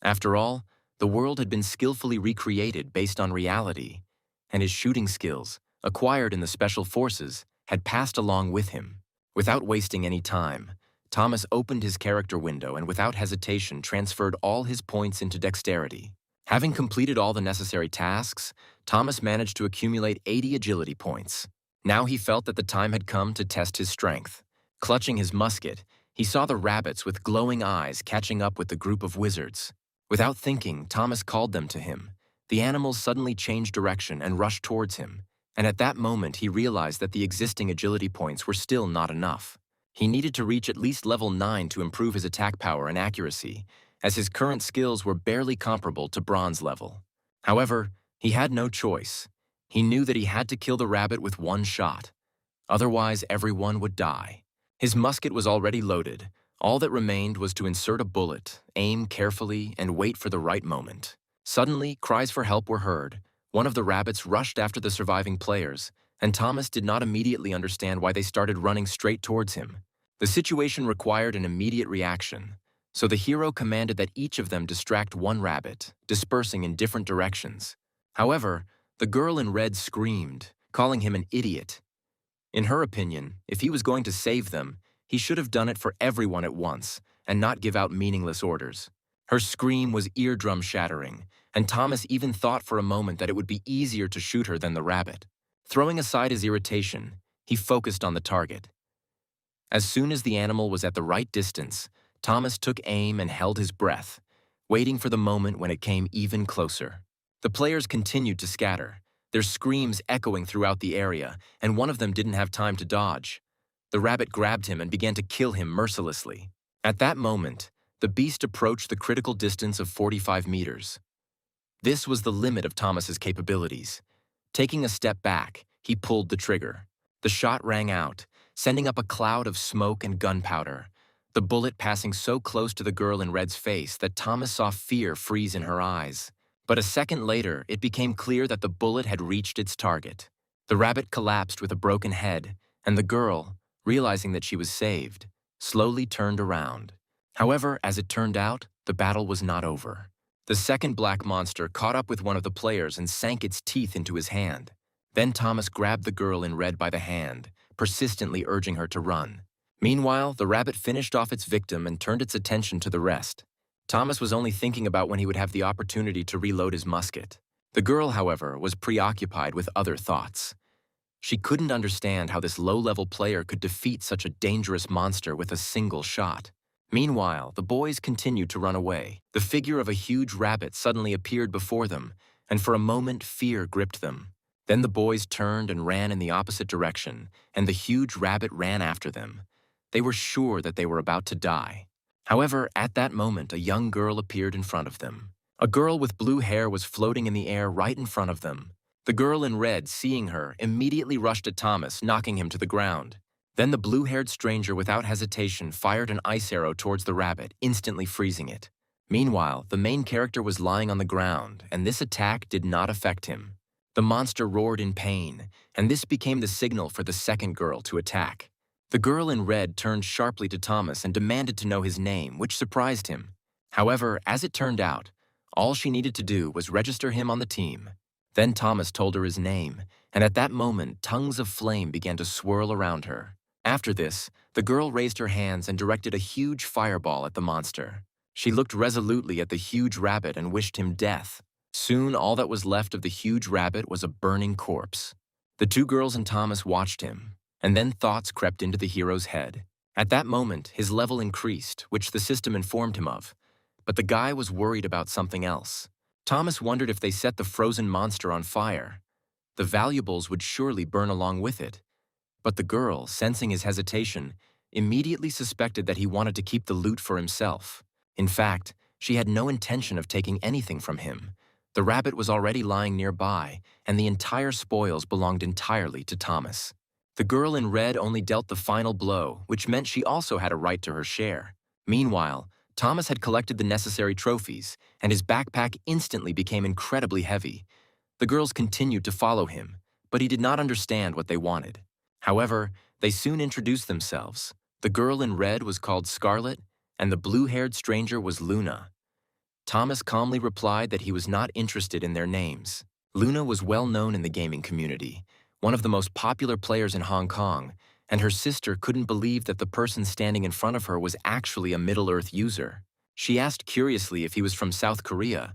Speaker 1: After all, the world had been skillfully recreated based on reality, and his shooting skills, acquired in the special forces, had passed along with him. Without wasting any time, Thomas opened his character window and without hesitation transferred all his points into dexterity. Having completed all the necessary tasks, Thomas managed to accumulate 80 agility points. Now he felt that the time had come to test his strength. Clutching his musket, he saw the rabbits with glowing eyes catching up with the group of wizards. Without thinking, Thomas called them to him. The animals suddenly changed direction and rushed towards him, and at that moment he realized that the existing agility points were still not enough. He needed to reach at least level 9 to improve his attack power and accuracy, as his current skills were barely comparable to bronze level. However, he had no choice. He knew that he had to kill the rabbit with one shot. Otherwise, everyone would die. His musket was already loaded. All that remained was to insert a bullet, aim carefully, and wait for the right moment. Suddenly, cries for help were heard. One of the rabbits rushed after the surviving players, and Thomas did not immediately understand why they started running straight towards him. The situation required an immediate reaction, so the hero commanded that each of them distract one rabbit, dispersing in different directions. However, the girl in red screamed, calling him an idiot. In her opinion, if he was going to save them, he should have done it for everyone at once and not give out meaningless orders. Her scream was eardrum-shattering, and Thomas even thought for a moment that it would be easier to shoot her than the rabbit. Throwing aside his irritation, he focused on the target. As soon as the animal was at the right distance, Thomas took aim and held his breath, waiting for the moment when it came even closer. The players continued to scatter, their screams echoing throughout the area, and one of them didn't have time to dodge. The rabbit grabbed him and began to kill him mercilessly. At that moment, the beast approached the critical distance of 45 meters. This was the limit of Thomas's capabilities. Taking a step back, he pulled the trigger. The shot rang out, sending up a cloud of smoke and gunpowder, the bullet passing so close to the girl in red's face that Thomas saw fear freeze in her eyes. But a second later, it became clear that the bullet had reached its target. The rabbit collapsed with a broken head, and the girl, realizing that she was saved, slowly turned around. However, as it turned out, the battle was not over. The second black monster caught up with one of the players and sank its teeth into his hand. Then Thomas grabbed the girl in red by the hand, persistently urging her to run. Meanwhile, the rabbit finished off its victim and turned its attention to the rest. Thomas was only thinking about when he would have the opportunity to reload his musket. The girl, however, was preoccupied with other thoughts. She couldn't understand how this low-level player could defeat such a dangerous monster with a single shot. Meanwhile, the boys continued to run away. The figure of a huge rabbit suddenly appeared before them, and for a moment fear gripped them. Then the boys turned and ran in the opposite direction, and the huge rabbit ran after them. They were sure that they were about to die. However, at that moment, a young girl appeared in front of them. A girl with blue hair was floating in the air right in front of them. The girl in red, seeing her, immediately rushed at Thomas, knocking him to the ground. Then the blue-haired stranger, without hesitation, fired an ice arrow towards the rabbit, instantly freezing it. Meanwhile, the main character was lying on the ground, and this attack did not affect him. The monster roared in pain, and this became the signal for the second girl to attack. The girl in red turned sharply to Thomas and demanded to know his name, which surprised him. However, as it turned out, all she needed to do was register him on the team. Then Thomas told her his name, and at that moment, tongues of flame began to swirl around her. After this, the girl raised her hands and directed a huge fireball at the monster. She looked resolutely at the huge rabbit and wished him death. Soon, all that was left of the huge rabbit was a burning corpse. The two girls and Thomas watched him, and then thoughts crept into the hero's head. At that moment, his level increased, which the system informed him of. But the guy was worried about something else. Thomas wondered if they set the frozen monster on fire. The valuables would surely burn along with it. But the girl, sensing his hesitation, immediately suspected that he wanted to keep the loot for himself. In fact, she had no intention of taking anything from him. The rabbit was already lying nearby, and the entire spoils belonged entirely to Thomas. The girl in red only dealt the final blow, which meant she also had a right to her share. Meanwhile, Thomas had collected the necessary trophies, and his backpack instantly became incredibly heavy. The girls continued to follow him, but he did not understand what they wanted. However, they soon introduced themselves. The girl in red was called Scarlet, and the blue-haired stranger was Luna. Thomas calmly replied that he was not interested in their names. Luna was well known in the gaming community, one of the most popular players in Hong Kong, and her sister couldn't believe that the person standing in front of her was actually a Middle-earth user. She asked curiously if he was from South Korea,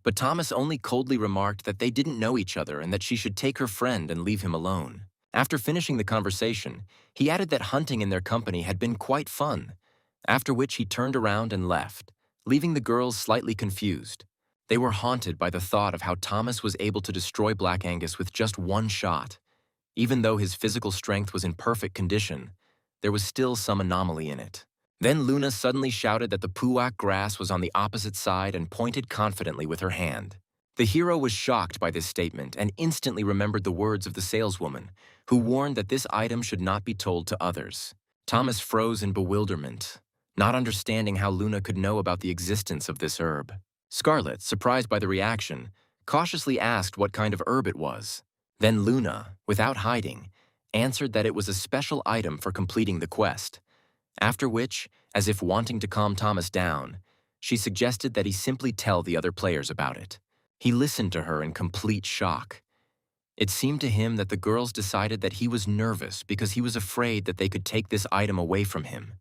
Speaker 1: but Thomas only coldly remarked that they didn't know each other and that she should take her friend and leave him alone. After finishing the conversation, he added that hunting in their company had been quite fun, after which he turned around and left, leaving the girls slightly confused. They were haunted by the thought of how Thomas was able to destroy Black Angus with just one shot. Even though his physical strength was in perfect condition, there was still some anomaly in it. Then Luna suddenly shouted that the puak grass was on the opposite side and pointed confidently with her hand. The hero was shocked by this statement and instantly remembered the words of the saleswoman, who warned that this item should not be told to others. Thomas froze in bewilderment, not understanding how Luna could know about the existence of this herb. Scarlet, surprised by the reaction, cautiously asked what kind of herb it was. Then Luna, without hiding, answered that it was a special item for completing the quest. After which, as if wanting to calm Thomas down, she suggested that he simply tell the other players about it. He listened to her in complete shock. It seemed to him that the girls decided that he was nervous because he was afraid that they could take this item away from him.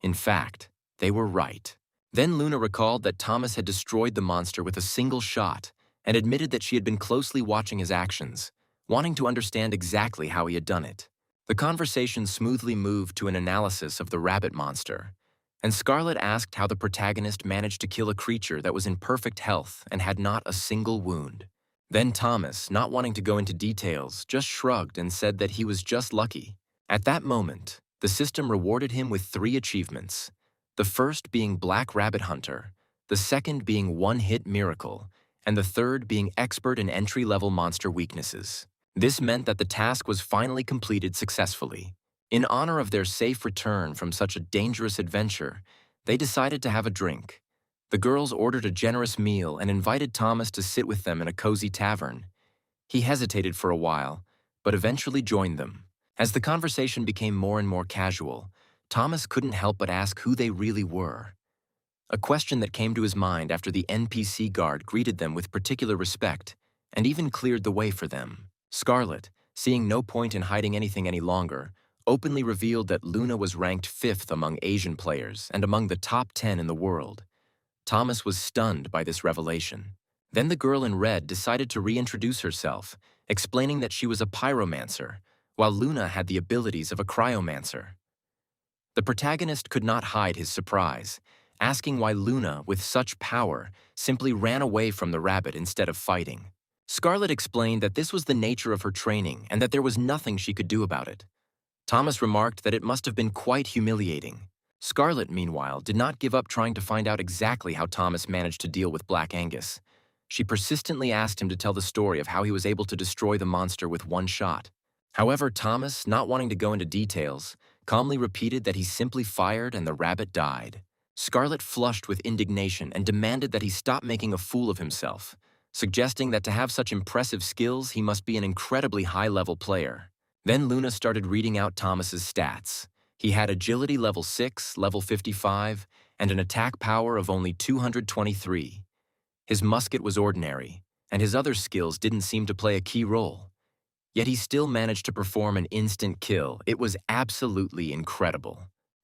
Speaker 1: In fact, they were right. Then Luna recalled that Thomas had destroyed the monster with a single shot and admitted that she had been closely watching his actions, wanting to understand exactly how he had done it. The conversation smoothly moved to an analysis of the rabbit monster, and Scarlet asked how the protagonist managed to kill a creature that was in perfect health and had not a single wound. Then Thomas, not wanting to go into details, just shrugged and said that he was just lucky. At that moment, the system rewarded him with 3 achievements, the first being Black Rabbit Hunter, the second being One-Hit Miracle, and the third being Expert in entry-level monster weaknesses. This meant that the task was finally completed successfully. In honor of their safe return from such a dangerous adventure, they decided to have a drink. The girls ordered a generous meal and invited Thomas to sit with them in a cozy tavern. He hesitated for a while, but eventually joined them. As the conversation became more and more casual, Thomas couldn't help but ask who they really were. A question that came to his mind after the NPC guard greeted them with particular respect and even cleared the way for them. Scarlet, seeing no point in hiding anything any longer, openly revealed that Luna was ranked 5th among Asian players and among the top 10 in the world. Thomas was stunned by this revelation. Then the girl in red decided to reintroduce herself, explaining that she was a pyromancer, while Luna had the abilities of a cryomancer. The protagonist could not hide his surprise, asking why Luna, with such power, simply ran away from the rabbit instead of fighting. Scarlet explained that this was the nature of her training and that there was nothing she could do about it. Thomas remarked that it must have been quite humiliating. Scarlet, meanwhile, did not give up trying to find out exactly how Thomas managed to deal with Black Angus. She persistently asked him to tell the story of how he was able to destroy the monster with one shot. However, Thomas, not wanting to go into details, calmly repeated that he simply fired and the rabbit died. Scarlet flushed with indignation and demanded that he stop making a fool of himself, suggesting that to have such impressive skills, he must be an incredibly high-level player. Then Luna started reading out Thomas's stats. He had agility level 6, level 55, and an attack power of only 223. His musket was ordinary, and his other skills didn't seem to play a key role. Yet he still managed to perform an instant kill. It was absolutely incredible.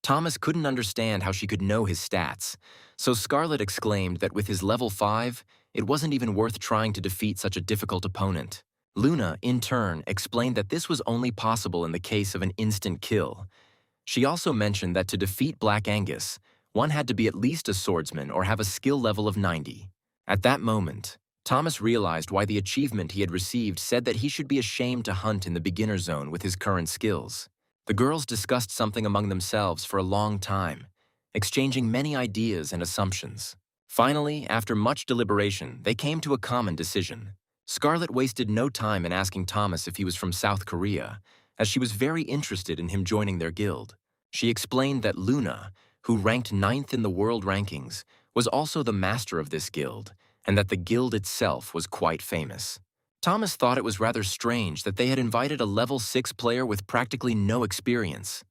Speaker 1: Thomas couldn't understand how she could know his stats, so Scarlet exclaimed that with his level 5, it wasn't even worth trying to defeat such a difficult opponent. Luna, in turn, explained that this was only possible in the case of an instant kill. She also mentioned that to defeat Black Angus, one had to be at least a swordsman or have a skill level of 90. At that moment, Thomas realized why the achievement he had received said that he should be ashamed to hunt in the beginner zone with his current skills. The girls discussed something among themselves for a long time, exchanging many ideas and assumptions. Finally, after much deliberation, they came to a common decision. Scarlet wasted no time in asking Thomas if he was from South Korea, as she was very interested in him joining their guild. She explained that Luna, who ranked 9th in the world rankings, was also the master of this guild, and that the guild itself was quite famous. Thomas thought it was rather strange that they had invited a level 6 player with practically no experience.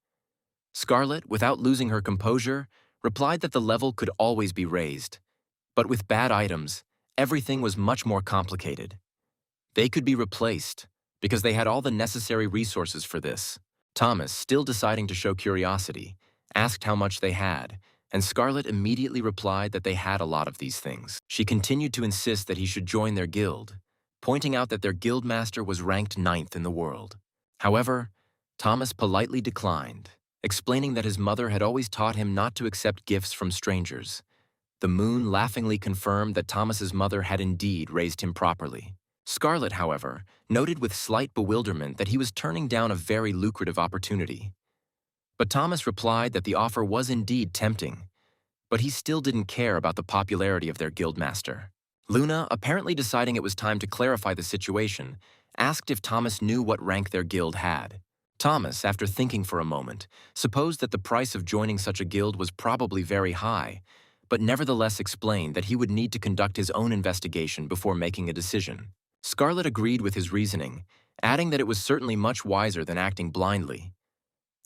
Speaker 1: Scarlet, without losing her composure, replied that the level could always be raised. But with bad items, everything was much more complicated. They could be replaced, because they had all the necessary resources for this. Thomas, still deciding to show curiosity, asked how much they had, and Scarlet immediately replied that they had a lot of these things. She continued to insist that he should join their guild, pointing out that their guildmaster was ranked 9th in the world. However, Thomas politely declined, explaining that his mother had always taught him not to accept gifts from strangers. The moon laughingly confirmed that Thomas's mother had indeed raised him properly. Scarlet, however, noted with slight bewilderment that he was turning down a very lucrative opportunity. But Thomas replied that the offer was indeed tempting, but he still didn't care about the popularity of their guildmaster. Luna, apparently deciding it was time to clarify the situation, asked if Thomas knew what rank their guild had. Thomas, after thinking for a moment, supposed that the price of joining such a guild was probably very high, but nevertheless explained that he would need to conduct his own investigation before making a decision. Scarlet agreed with his reasoning, adding that it was certainly much wiser than acting blindly.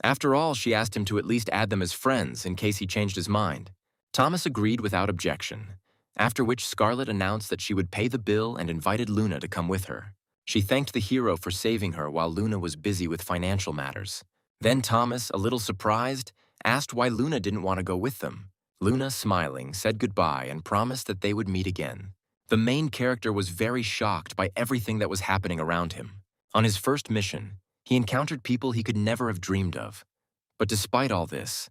Speaker 1: After all, she asked him to at least add them as friends in case he changed his mind. Thomas agreed without objection, after which Scarlet announced that she would pay the bill and invited Luna to come with her. She thanked the hero for saving her while Luna was busy with financial matters. Then Thomas, a little surprised, asked why Luna didn't want to go with them. Luna, smiling, said goodbye and promised that they would meet again. The main character was very shocked by everything that was happening around him. On his first mission, he encountered people he could never have dreamed of. But despite all this,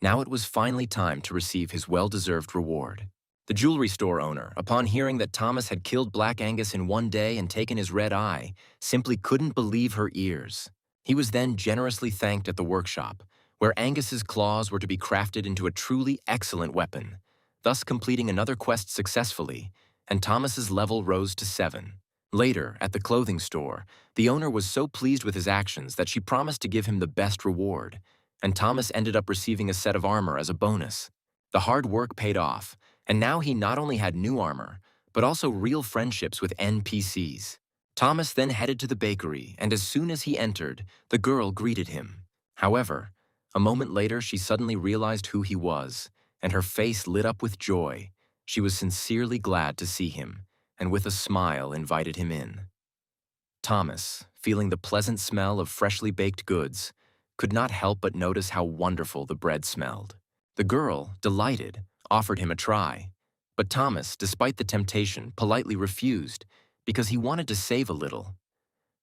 Speaker 1: now it was finally time to receive his well-deserved reward. The jewelry store owner, upon hearing that Thomas had killed Black Angus in one day and taken his red eye, simply couldn't believe her ears. He was then generously thanked at the workshop, where Angus's claws were to be crafted into a truly excellent weapon, thus completing another quest successfully, and Thomas's level rose to 7. Later, at the clothing store, the owner was so pleased with his actions that she promised to give him the best reward, and Thomas ended up receiving a set of armor as a bonus. The hard work paid off, and now he not only had new armor, but also real friendships with NPCs. Thomas then headed to the bakery, and as soon as he entered, the girl greeted him. However, a moment later she suddenly realized who he was, and her face lit up with joy. She was sincerely glad to see him, and with a smile invited him in. Thomas, feeling the pleasant smell of freshly baked goods, could not help but notice how wonderful the bread smelled. The girl, delighted, offered him a try, but Thomas, despite the temptation, politely refused because he wanted to save a little.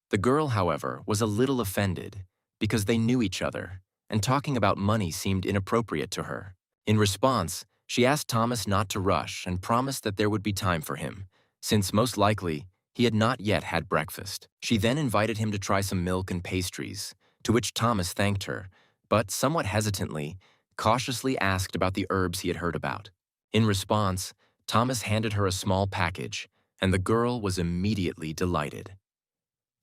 Speaker 1: The girl, however, was a little offended because they knew each other, and talking about money seemed inappropriate to her. In response, she asked Thomas not to rush and promised that there would be time for him, since most likely he had not yet had breakfast. She then invited him to try some milk and pastries, to which Thomas thanked her, but somewhat hesitantly, cautiously asked about the herbs he had heard about. In response, Thomas handed her a small package, and the girl was immediately delighted.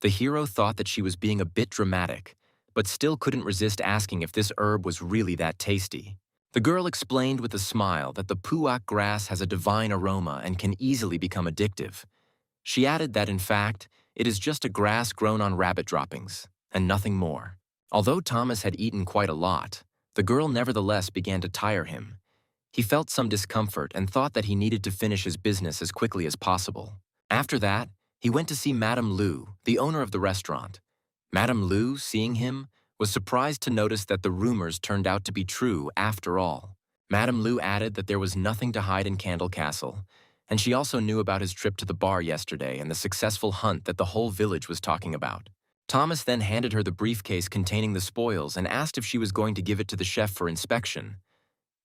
Speaker 1: The hero thought that she was being a bit dramatic, but still couldn't resist asking if this herb was really that tasty. The girl explained with a smile that the puak grass has a divine aroma and can easily become addictive. She added that, in fact, it is just a grass grown on rabbit droppings, and nothing more. Although Thomas had eaten quite a lot, the girl nevertheless began to tire him. He felt some discomfort and thought that he needed to finish his business as quickly as possible. After that, He went to see Madame Lu, the owner of the restaurant. Madame Lu, seeing him, was surprised to notice that the rumors turned out to be true after all. Madame Lu added that there was nothing to hide in Candle Castle, and she also knew about his trip to the bar yesterday and the successful hunt that the whole village was talking about. Thomas then handed her the briefcase containing the spoils and asked if she was going to give it to the chef for inspection.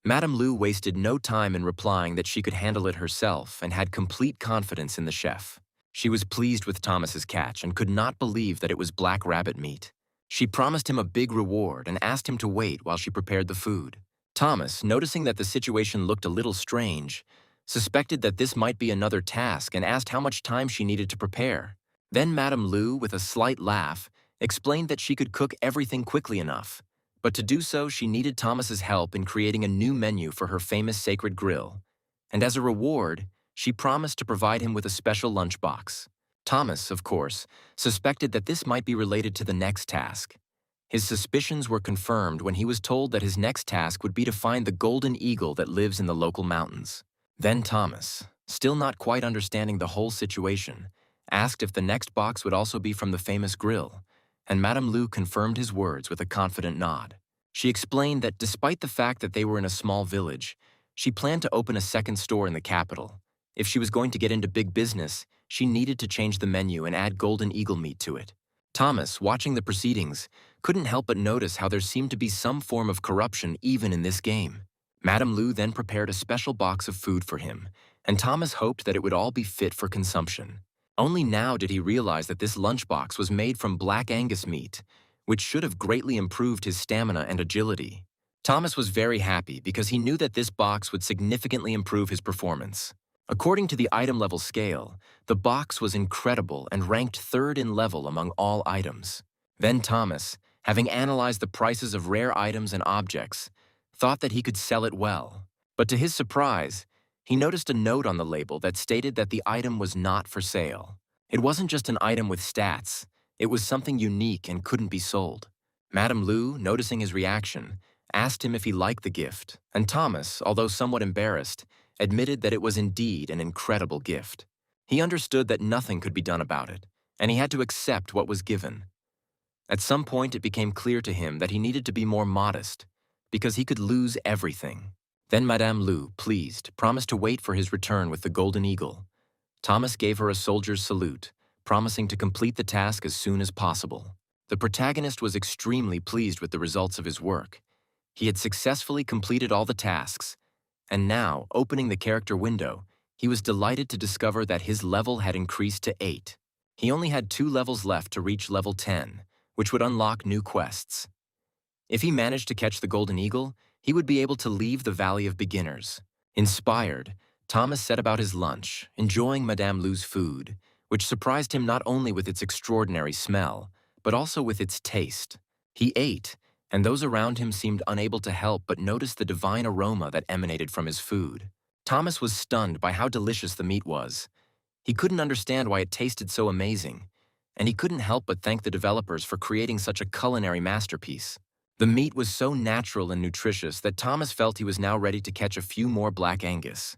Speaker 1: Madame Lu wasted no time in replying that she could handle it herself and had complete confidence in the chef. She was pleased with Thomas's catch and could not believe that it was black rabbit meat. She promised him a big reward and asked him to wait while she prepared the food. Thomas, noticing that the situation looked a little strange, suspected that this might be another task and asked how much time she needed to prepare. Then Madame Lu, with a slight laugh, explained that she could cook everything quickly enough, but to do so she needed Thomas's help in creating a new menu for her famous sacred grill, and as a reward, she promised to provide him with a special lunchbox. Thomas, of course, suspected that this might be related to the next task. His suspicions were confirmed when he was told that his next task would be to find the golden eagle that lives in the local mountains. Then Thomas, still not quite understanding the whole situation, asked if the next box would also be from the famous grill, and Madame Lu confirmed his words with a confident nod. She explained that despite the fact that they were in a small village, she planned to open a second store in the capital. If she was going to get into big business, she needed to change the menu and add golden eagle meat to it. Thomas, watching the proceedings, couldn't help but notice how there seemed to be some form of corruption even in this game. Madame Lu then prepared a special box of food for him, and Thomas hoped that it would all be fit for consumption. Only now did he realize that this lunchbox was made from Black Angus meat, which should have greatly improved his stamina and agility. Thomas was very happy because he knew that this box would significantly improve his performance. According to the item level scale, the box was incredible and ranked third in level among all items. Then Thomas, having analyzed the prices of rare items and objects, thought that he could sell it well. But to his surprise, he noticed a note on the label that stated that the item was not for sale. It wasn't just an item with stats, it was something unique and couldn't be sold. Madame Lu, noticing his reaction, asked him if he liked the gift, and Thomas, although somewhat embarrassed, admitted that it was indeed an incredible gift. He understood that nothing could be done about it, and he had to accept what was given. At some point it became clear to him that he needed to be more modest, because he could lose everything. Then Madame Lu, pleased, promised to wait for his return with the golden eagle. Thomas gave her a soldier's salute, promising to complete the task as soon as possible. The protagonist was extremely pleased with the results of his work. He had successfully completed all the tasks, and now, opening the character window, he was delighted to discover that his level had increased to 8. He only had 2 levels left to reach level 10, which would unlock new quests. If he managed to catch the golden eagle, he would be able to leave the Valley of Beginners. Inspired, Thomas set about his lunch, enjoying Madame Lu's food, which surprised him not only with its extraordinary smell, but also with its taste. He ate, and those around him seemed unable to help but notice the divine aroma that emanated from his food. Thomas was stunned by how delicious the meat was. He couldn't understand why it tasted so amazing, and he couldn't help but thank the developers for creating such a culinary masterpiece. The meat was so natural and nutritious that Thomas felt he was now ready to catch a few more Black Angus.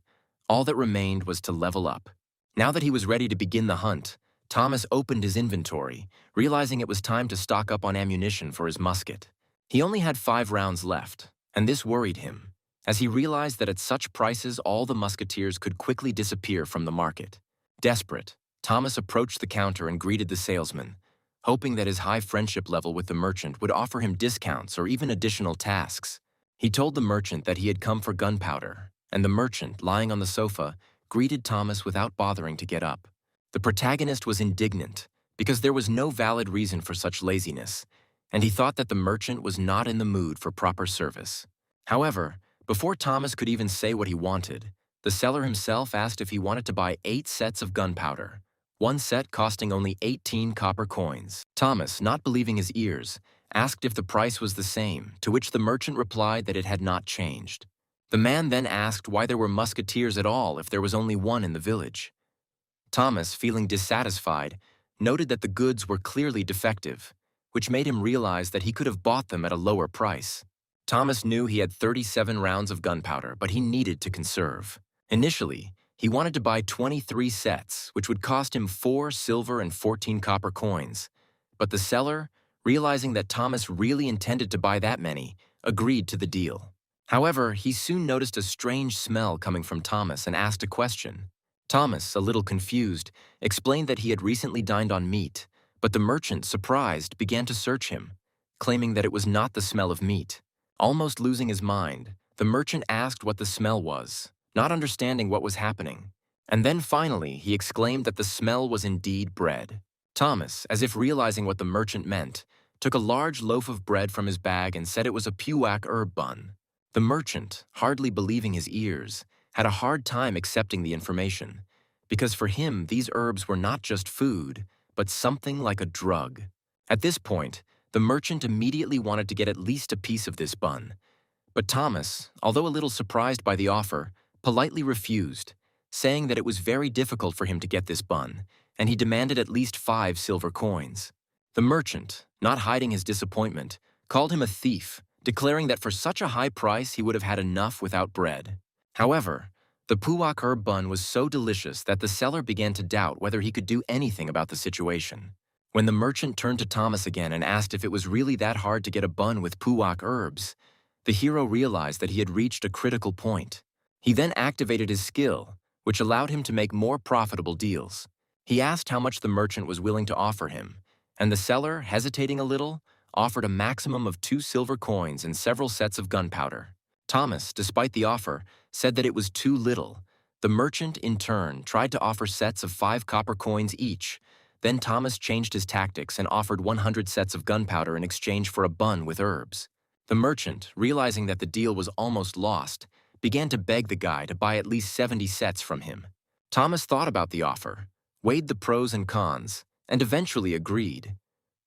Speaker 1: All that remained was to level up. Now that he was ready to begin the hunt, Thomas opened his inventory, realizing it was time to stock up on ammunition for his musket. He only had 5 rounds left, and this worried him, as he realized that at such prices all the musketeers could quickly disappear from the market. Desperate, Thomas approached the counter and greeted the salesman, hoping that his high friendship level with the merchant would offer him discounts or even additional tasks. He told the merchant that he had come for gunpowder, and the merchant, lying on the sofa, greeted Thomas without bothering to get up. The protagonist was indignant, because there was no valid reason for such laziness, and he thought that the merchant was not in the mood for proper service. However, before Thomas could even say what he wanted, the seller himself asked if he wanted to buy 8 sets of gunpowder, 1 set costing only 18 copper coins. Thomas, not believing his ears, asked if the price was the same, to which the merchant replied that it had not changed. The man then asked why there were musketeers at all if there was only one in the village. Thomas, feeling dissatisfied, noted that the goods were clearly defective, which made him realize that he could have bought them at a lower price. Thomas knew he had 37 rounds of gunpowder, but he needed to conserve. Initially, He wanted to buy 23 sets, which would cost him 4 silver and 14 copper coins. But the seller, realizing that Thomas really intended to buy that many, agreed to the deal. However, he soon noticed a strange smell coming from Thomas and asked a question. Thomas, a little confused, explained that he had recently dined on meat, but the merchant, surprised, began to search him, claiming that it was not the smell of meat. Almost losing his mind, the merchant asked what the smell was, not understanding what was happening. And then finally, he exclaimed that the smell was indeed bread. Thomas, as if realizing what the merchant meant, took a large loaf of bread from his bag and said it was a puwak herb bun. The merchant, hardly believing his ears, had a hard time accepting the information, because for him these herbs were not just food, but something like a drug. At this point, the merchant immediately wanted to get at least a piece of this bun. But Thomas, although a little surprised by the offer, politely refused, saying that it was very difficult for him to get this bun, and he demanded at least 5 silver coins. The merchant, not hiding his disappointment, called him a thief, declaring that for such a high price he would have had enough without bread. However, the puwak herb bun was so delicious that the seller began to doubt whether he could do anything about the situation. When the merchant turned to Thomas again and asked if it was really that hard to get a bun with puwak herbs, the hero realized that he had reached a critical point. He then activated his skill, which allowed him to make more profitable deals. He asked how much the merchant was willing to offer him, and the seller, hesitating a little, offered a maximum of 2 silver coins and several sets of gunpowder. Thomas, despite the offer, said that it was too little. The merchant, in turn, tried to offer sets of 5 copper coins each. Then Thomas changed his tactics and offered 100 sets of gunpowder in exchange for a bun with herbs. The merchant, realizing that the deal was almost lost, began to beg the guy to buy at least 70 sets from him. Thomas thought about the offer, weighed the pros and cons, and eventually agreed.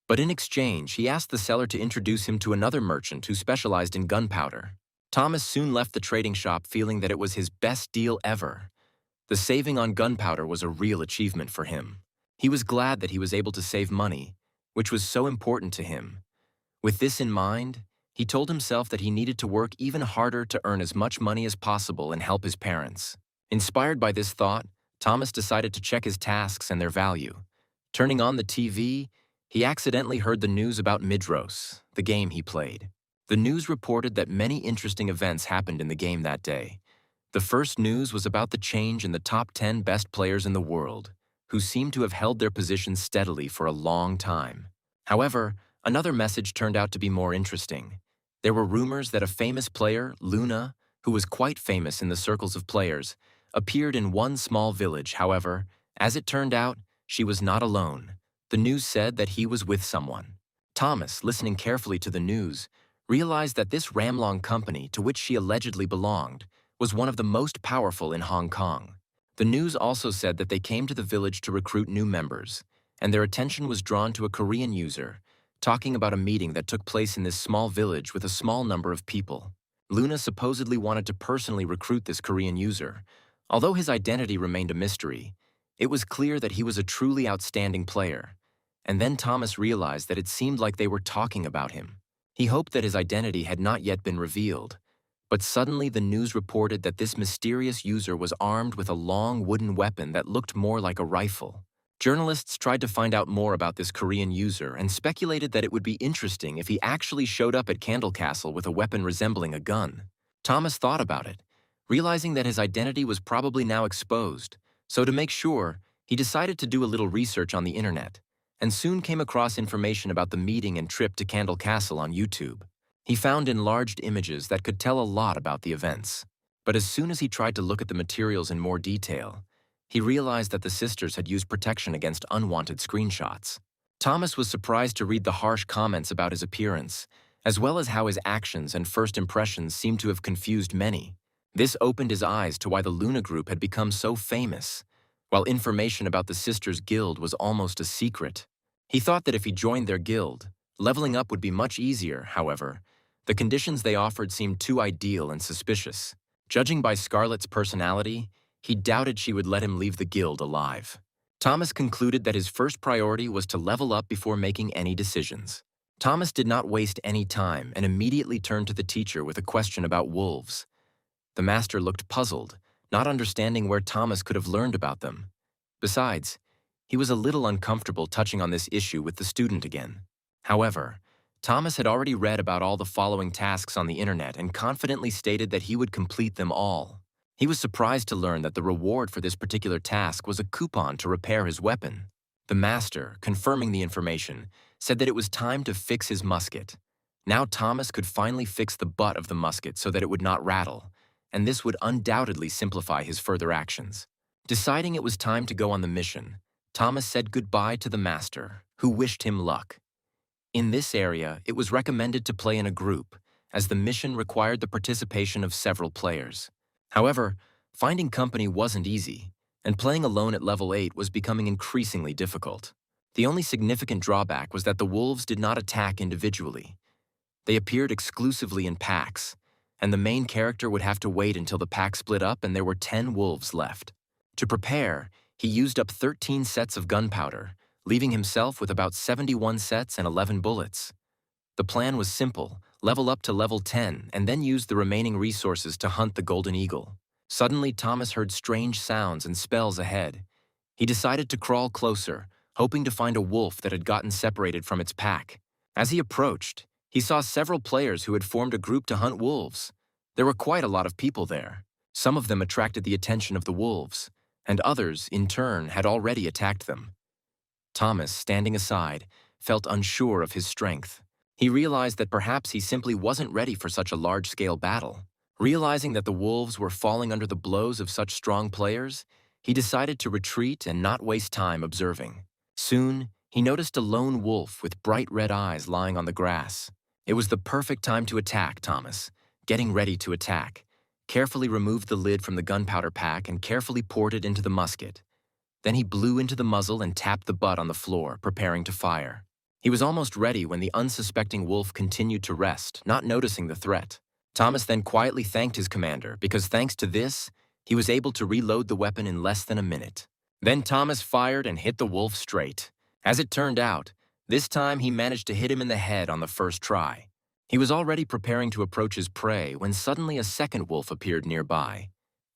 Speaker 1: But in exchange, he asked the seller to introduce him to another merchant who specialized in gunpowder. Thomas soon left the trading shop feeling that it was his best deal ever. The saving on gunpowder was a real achievement for him. He was glad that he was able to save money, which was so important to him. With this in mind, he told himself that he needed to work even harder to earn as much money as possible and help his parents. Inspired by this thought, Thomas decided to check his tasks and their value. Turning on the TV, he accidentally heard the news about Midros, the game he played. The news reported that many interesting events happened in the game that day. The first news was about the change in the top 10 best players in the world, who seemed to have held their positions steadily for a long time. However, another message turned out to be more interesting. There were rumors that a famous player, Luna, who was quite famous in the circles of players, appeared in one small village. However, as it turned out, she was not alone. The news said that he was with someone. Thomas, listening carefully to the news, realized that this Ramlong company to which she allegedly belonged was one of the most powerful in Hong Kong. The news also said that they came to the village to recruit new members, and their attention was drawn to a Korean user, talking about a meeting that took place in this small village with a small number of people. Luna supposedly wanted to personally recruit this Korean user. Although his identity remained a mystery, it was clear that he was a truly outstanding player. And then Thomas realized that it seemed like they were talking about him. He hoped that his identity had not yet been revealed. But suddenly the news reported that this mysterious user was armed with a long wooden weapon that looked more like a rifle. Journalists tried to find out more about this Korean user and speculated that it would be interesting if he actually showed up at Candle Castle with a weapon resembling a gun. Thomas thought about it, realizing that his identity was probably now exposed. So to make sure, he decided to do a little research on the internet, and soon came across information about the meeting and trip to Candle Castle on YouTube. He found enlarged images that could tell a lot about the events. But as soon as he tried to look at the materials in more detail, he realized that the sisters had used protection against unwanted screenshots. Thomas was surprised to read the harsh comments about his appearance, as well as how his actions and first impressions seemed to have confused many. This opened his eyes to why the Luna group had become so famous, while information about the sisters' guild was almost a secret. He thought that if he joined their guild, leveling up would be much easier. However, the conditions they offered seemed too ideal and suspicious. Judging by Scarlett's personality, he doubted she would let him leave the guild alive. Thomas concluded that his first priority was to level up before making any decisions. Thomas did not waste any time and immediately turned to the teacher with a question about wolves. The master looked puzzled, not understanding where Thomas could have learned about them. Besides, he was a little uncomfortable touching on this issue with the student again. However, Thomas had already read about all the following tasks on the internet and confidently stated that he would complete them all. He was surprised to learn that the reward for this particular task was a coupon to repair his weapon. The master, confirming the information, said that it was time to fix his musket. Now Thomas could finally fix the butt of the musket so that it would not rattle, and this would undoubtedly simplify his further actions. Deciding it was time to go on the mission, Thomas said goodbye to the master, who wished him luck. In this area, it was recommended to play in a group, as the mission required the participation of several players. However, finding company wasn't easy, and playing alone at level 8 was becoming increasingly difficult. The only significant drawback was that the wolves did not attack individually. They appeared exclusively in packs, and the main character would have to wait until the pack split up and there were 10 wolves left. To prepare, he used up 13 sets of gunpowder, leaving himself with about 71 sets and 11 bullets. The plan was simple: level up to level 10 and then use the remaining resources to hunt the golden eagle. Suddenly, Thomas heard strange sounds and spells ahead. He decided to crawl closer, hoping to find a wolf that had gotten separated from its pack. As he approached, he saw several players who had formed a group to hunt wolves. There were quite a lot of people there. Some of them attracted the attention of the wolves, and others, in turn, had already attacked them. Thomas, standing aside, felt unsure of his strength. He realized that perhaps he simply wasn't ready for such a large-scale battle. Realizing that the wolves were falling under the blows of such strong players, he decided to retreat and not waste time observing. Soon, he noticed a lone wolf with bright red eyes lying on the grass. It was the perfect time to attack Thomas. Getting ready to attack, carefully removed the lid from the gunpowder pack and carefully poured it into the musket. Then he blew into the muzzle and tapped the butt on the floor, preparing to fire. He was almost ready when the unsuspecting wolf continued to rest, not noticing the threat. Thomas then quietly thanked his commander because thanks to this, he was able to reload the weapon in less than a minute. Then Thomas fired and hit the wolf straight. As it turned out, this time he managed to hit him in the head on the first try. He was already preparing to approach his prey when suddenly a second wolf appeared nearby,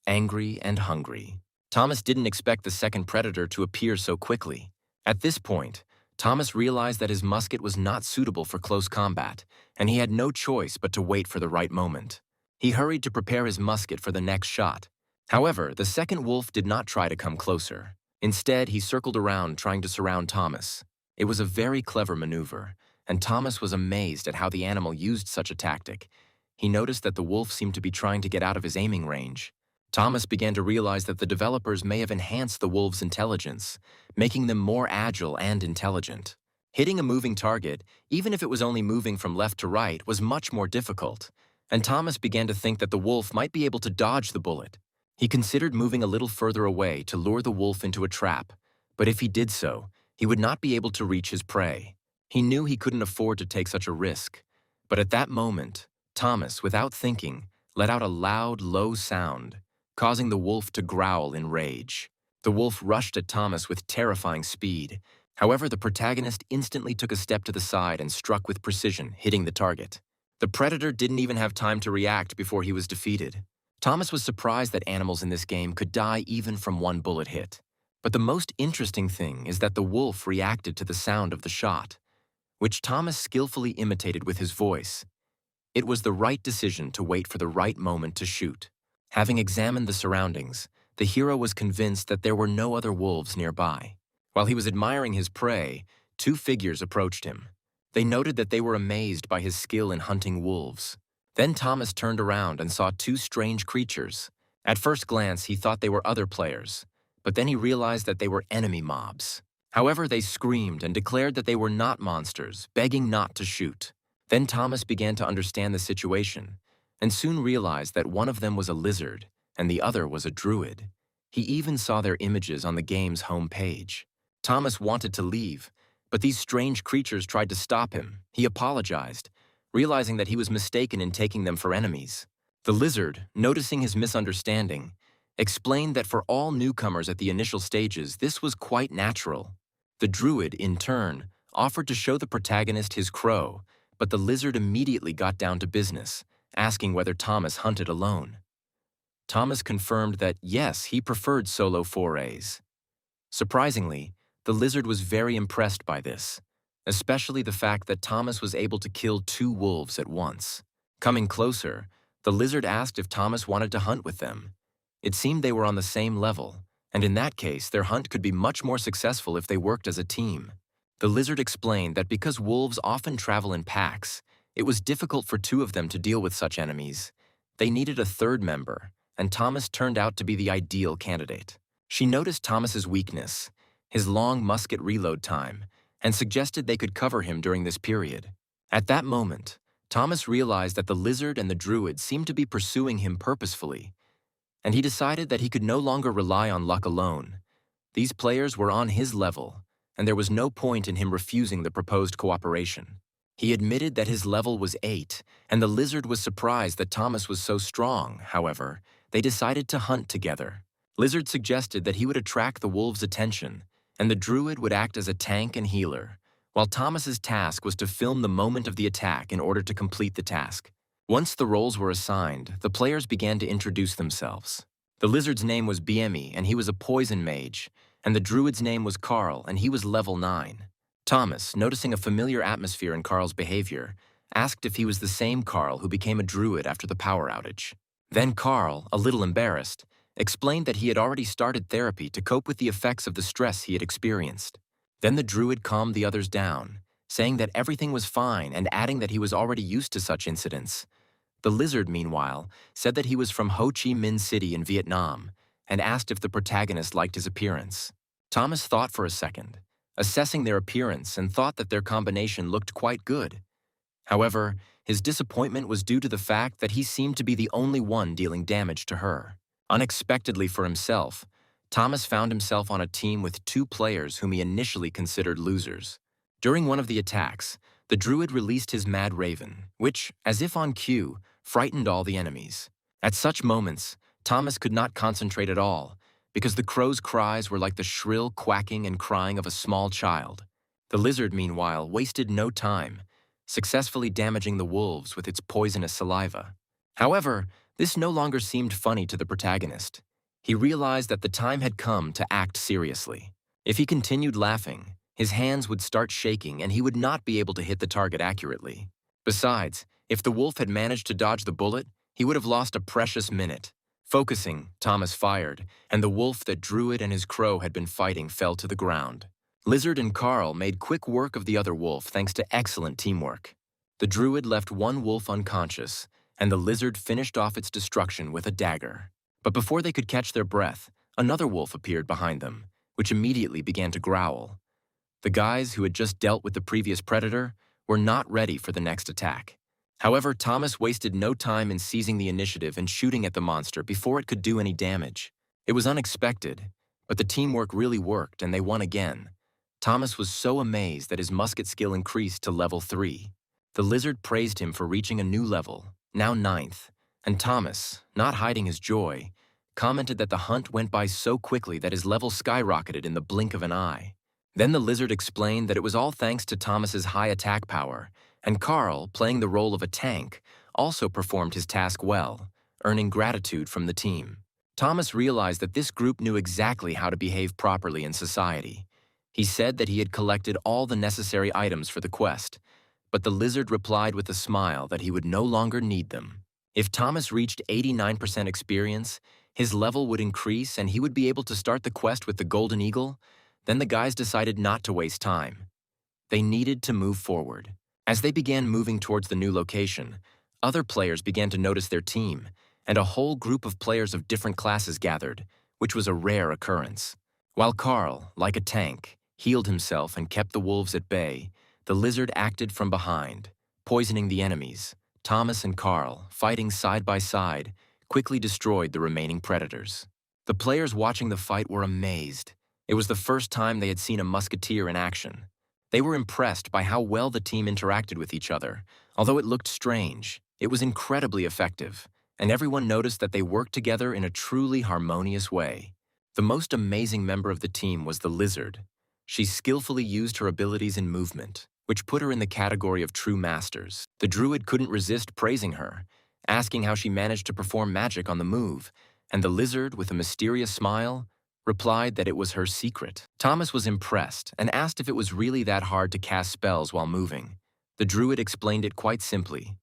Speaker 1: angry and hungry. Thomas didn't expect the second predator to appear so quickly. At this point, Thomas realized that his musket was not suitable for close combat, and he had no choice but to wait for the right moment. He hurried to prepare his musket for the next shot. However, the second wolf did not try to come closer. Instead, he circled around trying to surround Thomas. It was a very clever maneuver, and Thomas was amazed at how the animal used such a tactic. He noticed that the wolf seemed to be trying to get out of his aiming range. Thomas began to realize that the developers may have enhanced the wolves' intelligence, making them more agile and intelligent. Hitting a moving target, even if it was only moving from left to right, was much more difficult, and Thomas began to think that the wolf might be able to dodge the bullet. He considered moving a little further away to lure the wolf into a trap, but if he did so, he would not be able to reach his prey. He knew he couldn't afford to take such a risk, but at that moment, Thomas, without thinking, let out a loud, low sound, causing the wolf to growl in rage. The wolf rushed at Thomas with terrifying speed. However, the protagonist instantly took a step to the side and struck with precision, hitting the target. The predator didn't even have time to react before he was defeated. Thomas was surprised that animals in this game could die even from one bullet hit. But the most interesting thing is that the wolf reacted to the sound of the shot, which Thomas skillfully imitated with his voice. It was the right decision to wait for the right moment to shoot. Having examined the surroundings, the hero was convinced that there were no other wolves nearby. While he was admiring his prey, two figures approached him. They noted that they were amazed by his skill in hunting wolves. Then Thomas turned around and saw two strange creatures. At first glance, he thought they were other players, but then he realized that they were enemy mobs. However, they screamed and declared that they were not monsters, begging not to shoot. Then Thomas began to understand the situation, and soon realized that one of them was a lizard and the other was a druid. He even saw their images on the game's home page. Thomas wanted to leave, but these strange creatures tried to stop him. He apologized, realizing that he was mistaken in taking them for enemies. The lizard, noticing his misunderstanding, explained that for all newcomers at the initial stages, this was quite natural. The druid, in turn, offered to show the protagonist his crow, but the lizard immediately got down to business, asking whether Thomas hunted alone. Thomas confirmed that yes, he preferred solo forays. Surprisingly, the lizard was very impressed by this, especially the fact that Thomas was able to kill 2 wolves at once. Coming closer, the lizard asked if Thomas wanted to hunt with them. It seemed they were on the same level, and in that case, their hunt could be much more successful if they worked as a team. The lizard explained that because wolves often travel in packs, it was difficult for 2 of them to deal with such enemies. They needed a 3rd member, and Thomas turned out to be the ideal candidate. She noticed Thomas's weakness, his long musket reload time, and suggested they could cover him during this period. At that moment, Thomas realized that the lizard and the druid seemed to be pursuing him purposefully, and he decided that he could no longer rely on luck alone. These players were on his level, and there was no point in him refusing the proposed cooperation. He admitted that his level was 8, and the lizard was surprised that Thomas was so strong. However, they decided to hunt together. Lizard suggested that he would attract the wolves' attention, and the druid would act as a tank and healer, while Thomas's task was to film the moment of the attack in order to complete the task. Once the roles were assigned, the players began to introduce themselves. The lizard's name was BME, and he was a poison mage, and the druid's name was Carl, and he was level 9. Thomas, noticing a familiar atmosphere in Carl's behavior, asked if he was the same Carl who became a druid after the power outage. Then Carl, a little embarrassed, explained that he had already started therapy to cope with the effects of the stress he had experienced. Then the druid calmed the others down, saying that everything was fine and adding that he was already used to such incidents. The lizard, meanwhile, said that he was from Ho Chi Minh City in Vietnam and asked if the protagonist liked his appearance. Thomas thought for a second, assessing their appearance, and thought that their combination looked quite good. However, his disappointment was due to the fact that he seemed to be the only one dealing damage to her. Unexpectedly for himself, Thomas found himself on a team with 2 players whom he initially considered losers. During one of the attacks, the druid released his mad raven, which, as if on cue, frightened all the enemies. At such moments, Thomas could not concentrate at all, because the crow's cries were like the shrill quacking and crying of a small child. The lizard, meanwhile, wasted no time, successfully damaging the wolves with its poisonous saliva. However, this no longer seemed funny to the protagonist. He realized that the time had come to act seriously. If he continued laughing, his hands would start shaking and he would not be able to hit the target accurately. Besides, if the wolf had managed to dodge the bullet, he would have lost a precious minute. Focusing, Thomas fired, and the wolf that druid and his crow had been fighting fell to the ground. Lizard and Carl made quick work of the other wolf thanks to excellent teamwork. The druid left one wolf unconscious, and the lizard finished off its destruction with a dagger. But before they could catch their breath, another wolf appeared behind them, which immediately began to growl. The guys who had just dealt with the previous predator were not ready for the next attack. However, Thomas wasted no time in seizing the initiative and shooting at the monster before it could do any damage. It was unexpected, but the teamwork really worked and they won again. Thomas was so amazed that his musket skill increased to level 3. The lizard praised him for reaching a new level, now 9th, and Thomas, not hiding his joy, commented that the hunt went by so quickly that his level skyrocketed in the blink of an eye. Then the lizard explained that it was all thanks to Thomas's high attack power, and Carl, playing the role of a tank, also performed his task well, earning gratitude from the team. Thomas realized that this group knew exactly how to behave properly in society. He said that he had collected all the necessary items for the quest, but the lizard replied with a smile that he would no longer need them. If Thomas reached 89% experience, his level would increase and he would be able to start the quest with the Golden Eagle. Then the guys decided not to waste time. They needed to move forward. As they began moving towards the new location, other players began to notice their team, and a whole group of players of different classes gathered, which was a rare occurrence. While Carl, like a tank, healed himself and kept the wolves at bay, the lizard acted from behind, poisoning the enemies. Thomas and Carl, fighting side by side, quickly destroyed the remaining predators. The players watching the fight were amazed. It was the first time they had seen a musketeer in action. They were impressed by how well the team interacted with each other. Although it looked strange, it was incredibly effective, and everyone noticed that they worked together in a truly harmonious way. The most amazing member of the team was the lizard. She skillfully used her abilities in movement, which put her in the category of true masters. The druid couldn't resist praising her, asking how she managed to perform magic on the move, and the lizard, with a mysterious smile, replied that it was her secret. Thomas was impressed and asked if it was really that hard to cast spells while moving. The druid explained it quite simply.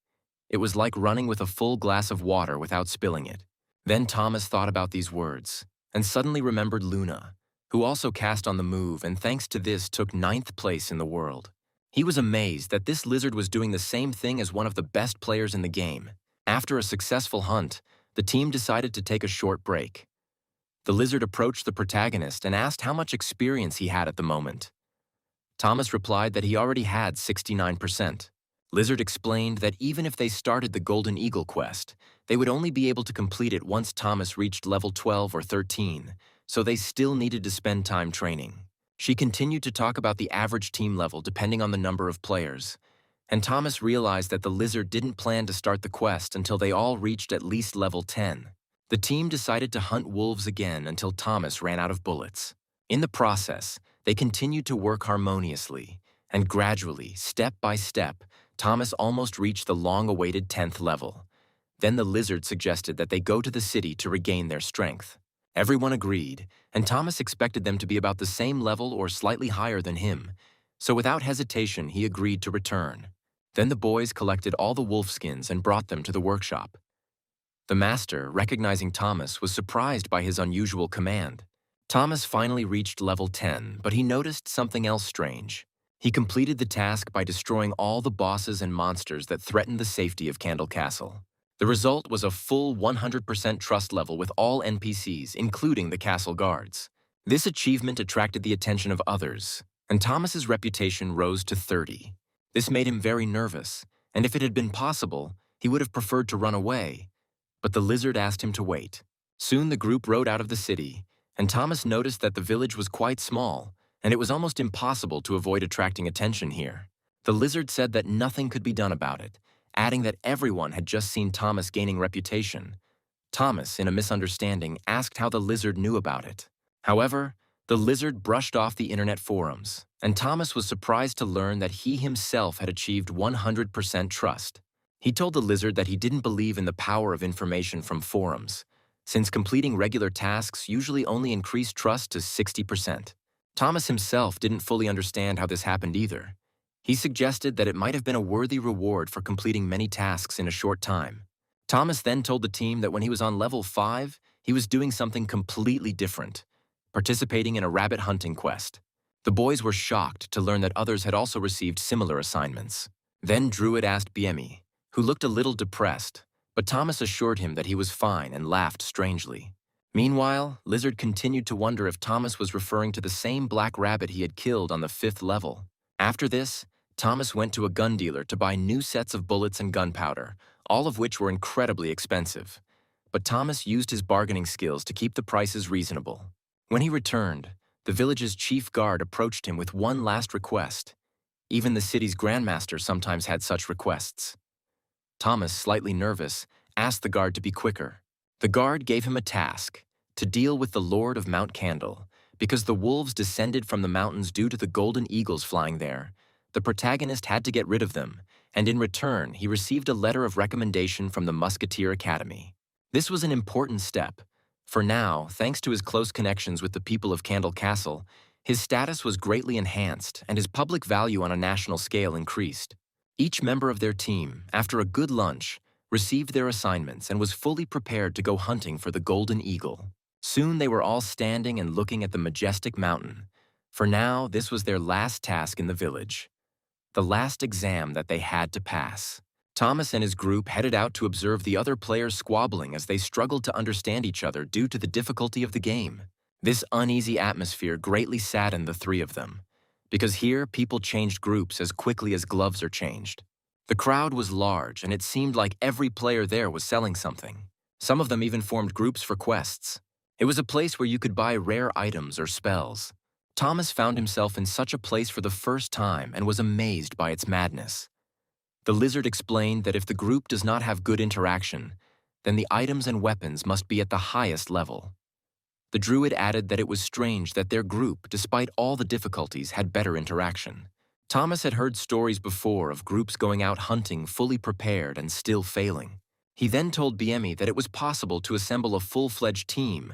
Speaker 1: It was like running with a full glass of water without spilling it. Then Thomas thought about these words, and suddenly remembered Luna, who also cast on the move and thanks to this took 9th place in the world. He was amazed that this lizard was doing the same thing as one of the best players in the game. After a successful hunt, the team decided to take a short break. The lizard approached the protagonist and asked how much experience he had at the moment. Thomas replied that he already had 69%. Lizard explained that even if they started the Golden Eagle quest, they would only be able to complete it once Thomas reached level 12 or 13, so they still needed to spend time training. She continued to talk about the average team level depending on the number of players, and Thomas realized that the lizard didn't plan to start the quest until they all reached at least level 10. The team decided to hunt wolves again until Thomas ran out of bullets. In the process, they continued to work harmoniously, and gradually, step by step, Thomas almost reached the long-awaited 10th level. Then the lizard suggested that they go to the city to regain their strength. Everyone agreed, and Thomas expected them to be about the same level or slightly higher than him, so without hesitation he agreed to return. Then the boys collected all the wolf skins and brought them to the workshop. The master, recognizing Thomas, was surprised by his unusual command. Thomas finally reached level 10, but he noticed something else strange. He completed the task by destroying all the bosses and monsters that threatened the safety of Candle Castle. The result was a full 100% trust level with all NPCs, including the castle guards. This achievement attracted the attention of others, and Thomas's reputation rose to 30. This made him very nervous, and if it had been possible, he would have preferred to run away. But the lizard asked him to wait. Soon the group rode out of the city, and Thomas noticed that the village was quite small, and it was almost impossible to avoid attracting attention here. The lizard said that nothing could be done about it, adding that everyone had just seen Thomas gaining reputation. Thomas, in a misunderstanding, asked how the lizard knew about it. However, the lizard brushed off the internet forums, and Thomas was surprised to learn that he himself had achieved 100% trust. He told the lizard that he didn't believe in the power of information from forums, since completing regular tasks usually only increased trust to 60%. Thomas himself didn't fully understand how this happened either. He suggested that it might have been a worthy reward for completing many tasks in a short time. Thomas then told the team that when he was on level 5, he was doing something completely different, participating in a rabbit hunting quest. The boys were shocked to learn that others had also received similar assignments. Then Druid asked Biemi, who looked a little depressed, but Thomas assured him that he was fine and laughed strangely. Meanwhile, Lizard continued to wonder if Thomas was referring to the same black rabbit he had killed on the 5th level. After this, Thomas went to a gun dealer to buy new sets of bullets and gunpowder, all of which were incredibly expensive. But Thomas used his bargaining skills to keep the prices reasonable. When he returned, the village's chief guard approached him with one last request. Even the city's grandmaster sometimes had such requests. Thomas, slightly nervous, asked the guard to be quicker. The guard gave him a task, to deal with the Lord of Mount Candle, because the wolves descended from the mountains due to the golden eagles flying there. The protagonist had to get rid of them, and in return, he received a letter of recommendation from the Musketeer Academy. This was an important step, for now, thanks to his close connections with the people of Candle Castle, his status was greatly enhanced and his public value on a national scale increased. Each member of their team, after a good lunch, received their assignments and was fully prepared to go hunting for the Golden Eagle. Soon they were all standing and looking at the majestic mountain. For now, this was their last task in the village, the last exam that they had to pass. Thomas and his group headed out to observe the other players squabbling as they struggled to understand each other due to the difficulty of the game. This uneasy atmosphere greatly saddened the three of them, because here people changed groups as quickly as gloves are changed. The crowd was large, and it seemed like every player there was selling something. Some of them even formed groups for quests. It was a place where you could buy rare items or spells. Thomas found himself in such a place for the first time and was amazed by its madness. The lizard explained that if the group does not have good interaction, then the items and weapons must be at the highest level. The druid added that it was strange that their group, despite all the difficulties, had better interaction. Thomas had heard stories before of groups going out hunting fully prepared and still failing. He then told BME that it was possible to assemble a full-fledged team,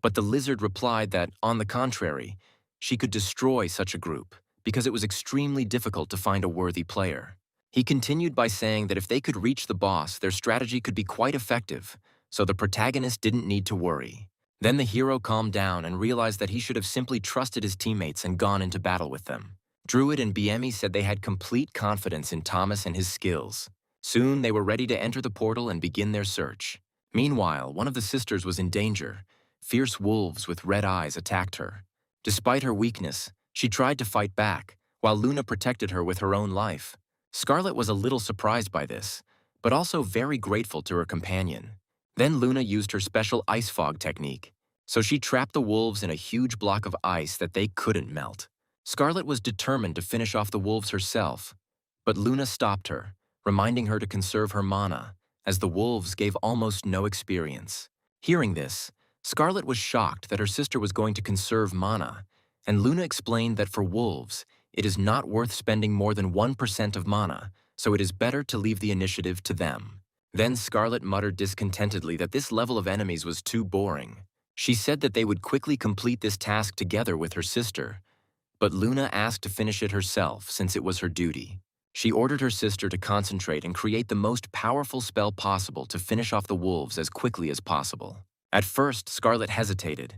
Speaker 1: but the lizard replied that, on the contrary, she could destroy such a group because it was extremely difficult to find a worthy player. He continued by saying that if they could reach the boss, their strategy could be quite effective, so the protagonist didn't need to worry. Then the hero calmed down and realized that he should have simply trusted his teammates and gone into battle with them. Druid and BME said they had complete confidence in Thomas and his skills. Soon they were ready to enter the portal and begin their search. Meanwhile, one of the sisters was in danger. Fierce wolves with red eyes attacked her. Despite her weakness, she tried to fight back, while Luna protected her with her own life. Scarlet was a little surprised by this, but also very grateful to her companion. Then Luna used her special ice fog technique, so she trapped the wolves in a huge block of ice that they couldn't melt. Scarlet was determined to finish off the wolves herself, but Luna stopped her, reminding her to conserve her mana, as the wolves gave almost no experience. Hearing this, Scarlet was shocked that her sister was going to conserve mana, and Luna explained that for wolves, it is not worth spending more than 1% of mana, so it is better to leave the initiative to them. Then Scarlet muttered discontentedly that this level of enemies was too boring. She said that they would quickly complete this task together with her sister, but Luna asked to finish it herself since it was her duty. She ordered her sister to concentrate and create the most powerful spell possible to finish off the wolves as quickly as possible. At first, Scarlet hesitated.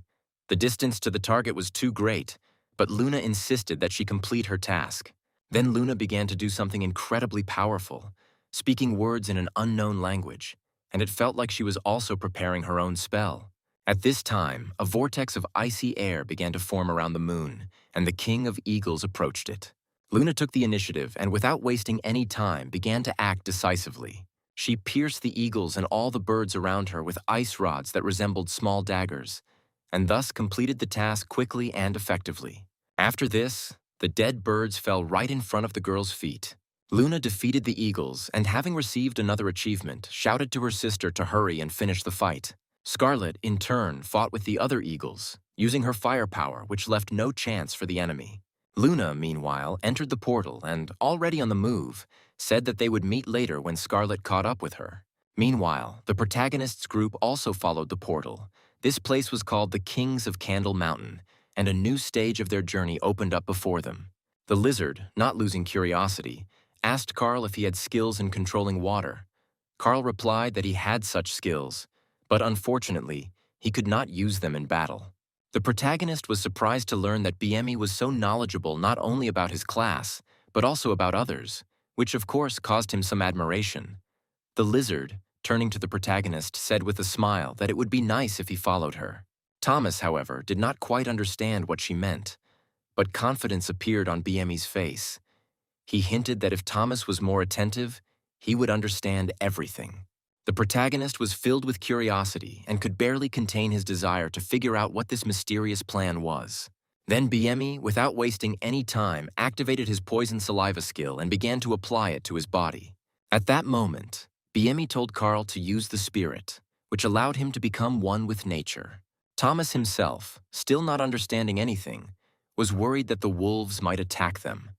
Speaker 1: The distance to the target was too great, but Luna insisted that she complete her task. Then Luna began to do something incredibly powerful, speaking words in an unknown language, and it felt like she was also preparing her own spell. At this time, a vortex of icy air began to form around the moon, and the King of Eagles approached it. Luna took the initiative and, without wasting any time, began to act decisively. She pierced the eagles and all the birds around her with ice rods that resembled small daggers, and thus completed the task quickly and effectively. After this, the dead birds fell right in front of the girl's feet. Luna defeated the eagles and, having received another achievement, shouted to her sister to hurry and finish the fight. Scarlet, in turn, fought with the other eagles, using her firepower, which left no chance for the enemy. Luna, meanwhile, entered the portal and, already on the move, said that they would meet later when Scarlet caught up with her. Meanwhile, the protagonist's group also followed the portal. This place was called the Kings of Candle Mountain, and a new stage of their journey opened up before them. The lizard, not losing curiosity, asked Carl if he had skills in controlling water. Carl replied that he had such skills, but unfortunately, he could not use them in battle. The protagonist was surprised to learn that BME was so knowledgeable not only about his class, but also about others, which of course caused him some admiration. The lizard, turning to the protagonist, said with a smile that it would be nice if he followed her. Thomas, however, did not quite understand what she meant, but confidence appeared on BME's face. He hinted that if Thomas was more attentive, he would understand everything. The protagonist was filled with curiosity and could barely contain his desire to figure out what this mysterious plan was. Then BME, without wasting any time, activated his poison saliva skill and began to apply it to his body. At that moment, BME told Carl to use the spirit, which allowed him to become one with nature. Thomas himself, still not understanding anything, was worried that the wolves might attack them.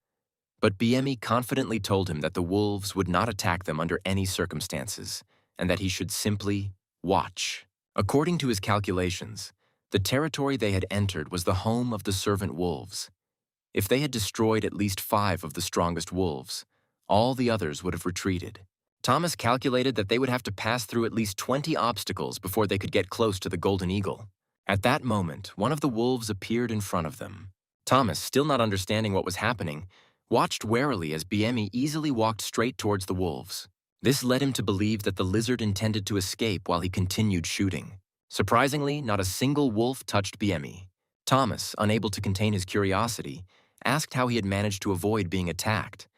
Speaker 1: But BME confidently told him that the wolves would not attack them under any circumstances, and that he should simply watch. According to his calculations, the territory they had entered was the home of the servant wolves. If they had destroyed at least 5 of the strongest wolves, all the others would have retreated. Thomas calculated that they would have to pass through at least 20 obstacles before they could get close to the golden eagle. At that moment, one of the wolves appeared in front of them. Thomas, still not understanding what was happening, watched warily as BME easily walked straight towards the wolves. This led him to believe that the lizard intended to escape while he continued shooting. Surprisingly, not a single wolf touched BME. Thomas, unable to contain his curiosity, asked how he had managed to avoid being attacked,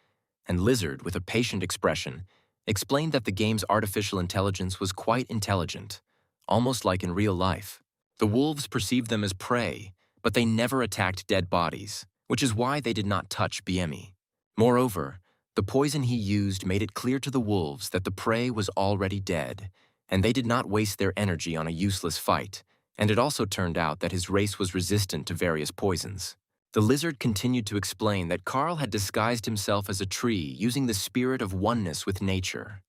Speaker 1: and Lizard, with a patient expression, explained that the game's artificial intelligence was quite intelligent, almost like in real life. The wolves perceived them as prey, but they never attacked dead bodies, which is why they did not touch BME. Moreover, the poison he used made it clear to the wolves that the prey was already dead, and they did not waste their energy on a useless fight, and it also turned out that his race was resistant to various poisons. The lizard continued to explain that Carl had disguised himself as a tree using the spirit of oneness with nature,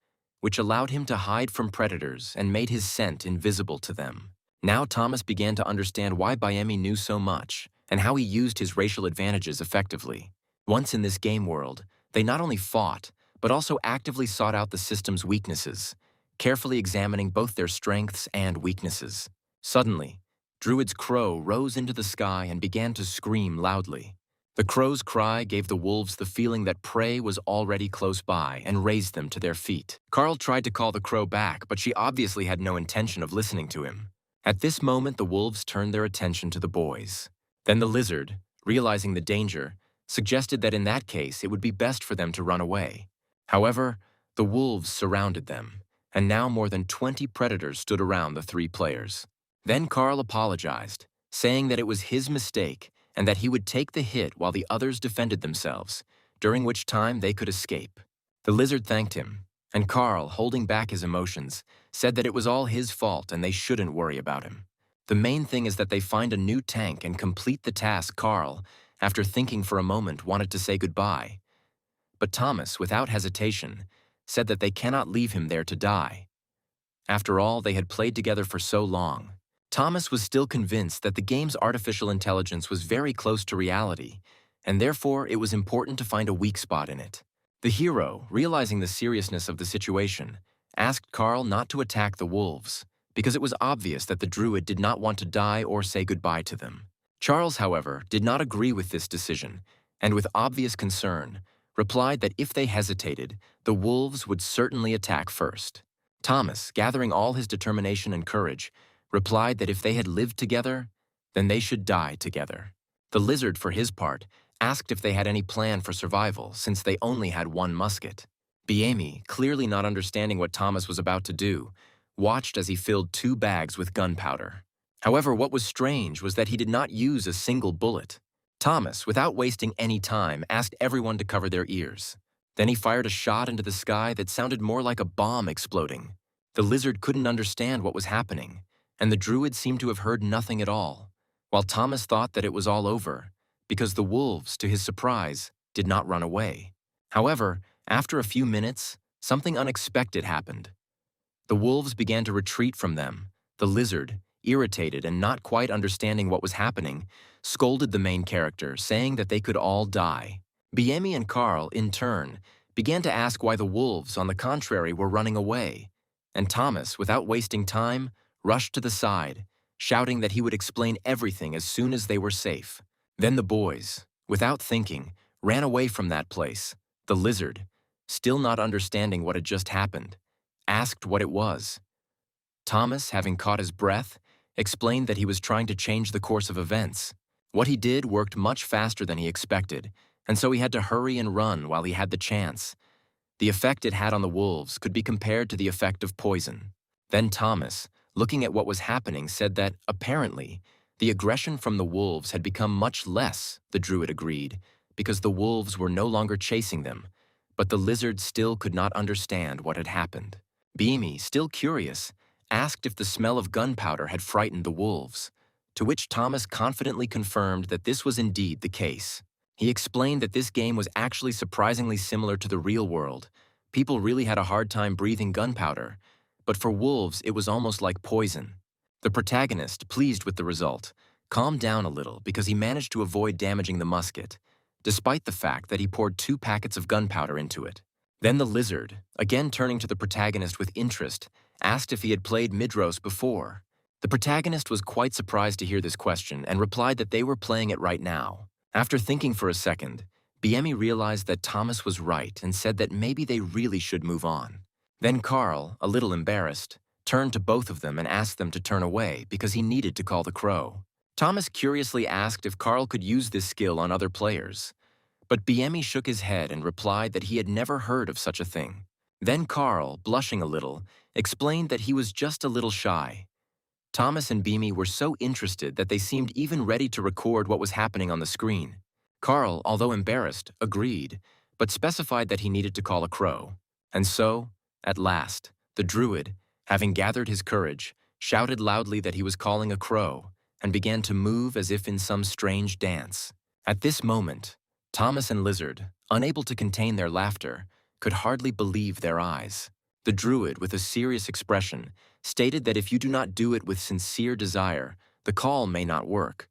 Speaker 1: which allowed him to hide from predators and made his scent invisible to them. Now Thomas began to understand why Biemi knew so much and how he used his racial advantages effectively. Once in this game world, they not only fought, but also actively sought out the system's weaknesses, carefully examining both their strengths and weaknesses. Suddenly, Druid's crow rose into the sky and began to scream loudly. The crow's cry gave the wolves the feeling that prey was already close by and raised them to their feet. Carl tried to call the crow back, but she obviously had no intention of listening to him. At this moment, the wolves turned their attention to the boys. Then the lizard, realizing the danger, suggested that in that case it would be best for them to run away. However, the wolves surrounded them, and now more than 20 predators stood around the three players. Then Carl apologized, saying that it was his mistake and that he would take the hit while the others defended themselves, during which time they could escape. The lizard thanked him, and Carl, holding back his emotions, said that it was all his fault and they shouldn't worry about him. The main thing is that they find a new tank and complete the task. Carl, after thinking for a moment, wanted to say goodbye. But Thomas, without hesitation, said that they cannot leave him there to die. After all, they had played together for so long. Thomas was still convinced that the game's artificial intelligence was very close to reality, and therefore it was important to find a weak spot in it. The hero, realizing the seriousness of the situation, asked Carl not to attack the wolves, because it was obvious that the druid did not want to die or say goodbye to them. Charles, however, did not agree with this decision, and with obvious concern, replied that if they hesitated, the wolves would certainly attack first. Thomas, gathering all his determination and courage, replied that if they had lived together, then they should die together. The lizard, for his part, asked if they had any plan for survival since they only had one musket. Biemi, clearly not understanding what Thomas was about to do, watched as he filled 2 bags with gunpowder. However, what was strange was that he did not use a single bullet. Thomas, without wasting any time, asked everyone to cover their ears. Then he fired a shot into the sky that sounded more like a bomb exploding. The lizard couldn't understand what was happening, and the druid seemed to have heard nothing at all, while Thomas thought that it was all over, because the wolves, to his surprise, did not run away. However, after a few minutes, something unexpected happened. The wolves began to retreat from them. The lizard, irritated and not quite understanding what was happening, scolded the main character, saying that they could all die. Biemi and Carl, in turn, began to ask why the wolves, on the contrary, were running away, and Thomas, without wasting time, rushed to the side, shouting that he would explain everything as soon as they were safe. Then the boys, without thinking, ran away from that place. The lizard, still not understanding what had just happened, asked what it was. Thomas, having caught his breath, explained that he was trying to change the course of events. What he did worked much faster than he expected, and so he had to hurry and run while he had the chance. The effect it had on the wolves could be compared to the effect of poison. Then Thomas, looking at what was happening, said that, apparently, the aggression from the wolves had become much less, the druid agreed, because the wolves were no longer chasing them, but the lizard still could not understand what had happened. Biemi, still curious, asked if the smell of gunpowder had frightened the wolves, to which Thomas confidently confirmed that this was indeed the case. He explained that this game was actually surprisingly similar to the real world. People really had a hard time breathing gunpowder, but for wolves it was almost like poison. The protagonist, pleased with the result, calmed down a little because he managed to avoid damaging the musket, despite the fact that he poured 2 packets of gunpowder into it. Then the lizard, again turning to the protagonist with interest, asked if he had played Midros before. The protagonist was quite surprised to hear this question and replied that they were playing it right now. After thinking for a second, Biemi realized that Thomas was right and said that maybe they really should move on. Then Carl, a little embarrassed, turned to both of them and asked them to turn away because he needed to call the crow. Thomas curiously asked if Carl could use this skill on other players, but Biemi shook his head and replied that he had never heard of such a thing. Then Carl, blushing a little, explained that he was just a little shy. Thomas and Biemi were so interested that they seemed even ready to record what was happening on the screen. Carl, although embarrassed, agreed, but specified that he needed to call a crow. And so, at last, the druid, having gathered his courage, shouted loudly that he was calling a crow and began to move as if in some strange dance. At this moment, Thomas and Lizard, unable to contain their laughter, could hardly believe their eyes. The druid, with a serious expression, stated that if you do not do it with sincere desire, the call may not work.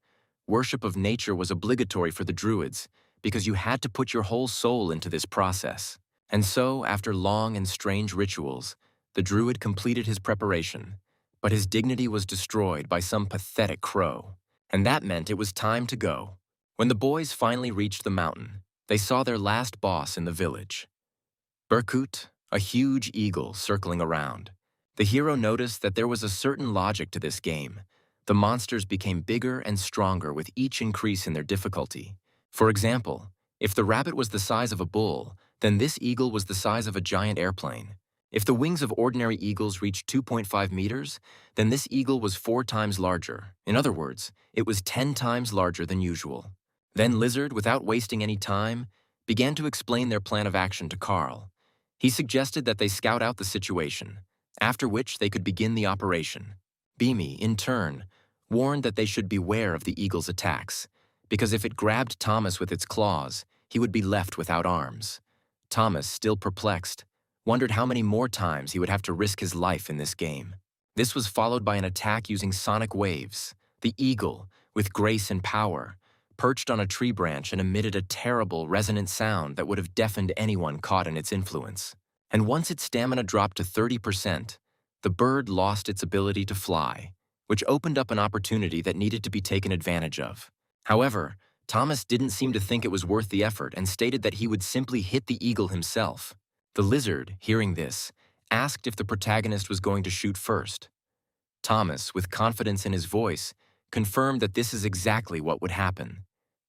Speaker 1: Worship of nature was obligatory for the druids because you had to put your whole soul into this process. And so, after long and strange rituals, the druid completed his preparation, but his dignity was destroyed by some pathetic crow. And that meant it was time to go. When the boys finally reached the mountain, they saw their last boss in the village. Berkut, a huge eagle circling around. The hero noticed that there was a certain logic to this game. The monsters became bigger and stronger with each increase in their difficulty. For example, if the rabbit was the size of a bull, then this eagle was the size of a giant airplane. If the wings of ordinary eagles reached 2.5 meters, then this eagle was 4 times larger. In other words, it was 10 times larger than usual. Then Lizard, without wasting any time, began to explain their plan of action to Carl. He suggested that they scout out the situation, after which they could begin the operation. Beamy, in turn, warned that they should beware of the eagle's attacks, because if it grabbed Thomas with its claws, he would be left without arms. Thomas, still perplexed, wondered how many more times he would have to risk his life in this game. This was followed by an attack using sonic waves. The eagle, with grace and power, perched on a tree branch and emitted a terrible, resonant sound that would have deafened anyone caught in its influence. And once its stamina dropped to 30%, the bird lost its ability to fly, which opened up an opportunity that needed to be taken advantage of. However, Thomas didn't seem to think it was worth the effort and stated that he would simply hit the eagle himself. The lizard, hearing this, asked if the protagonist was going to shoot first. Thomas, with confidence in his voice, confirmed that this is exactly what would happen.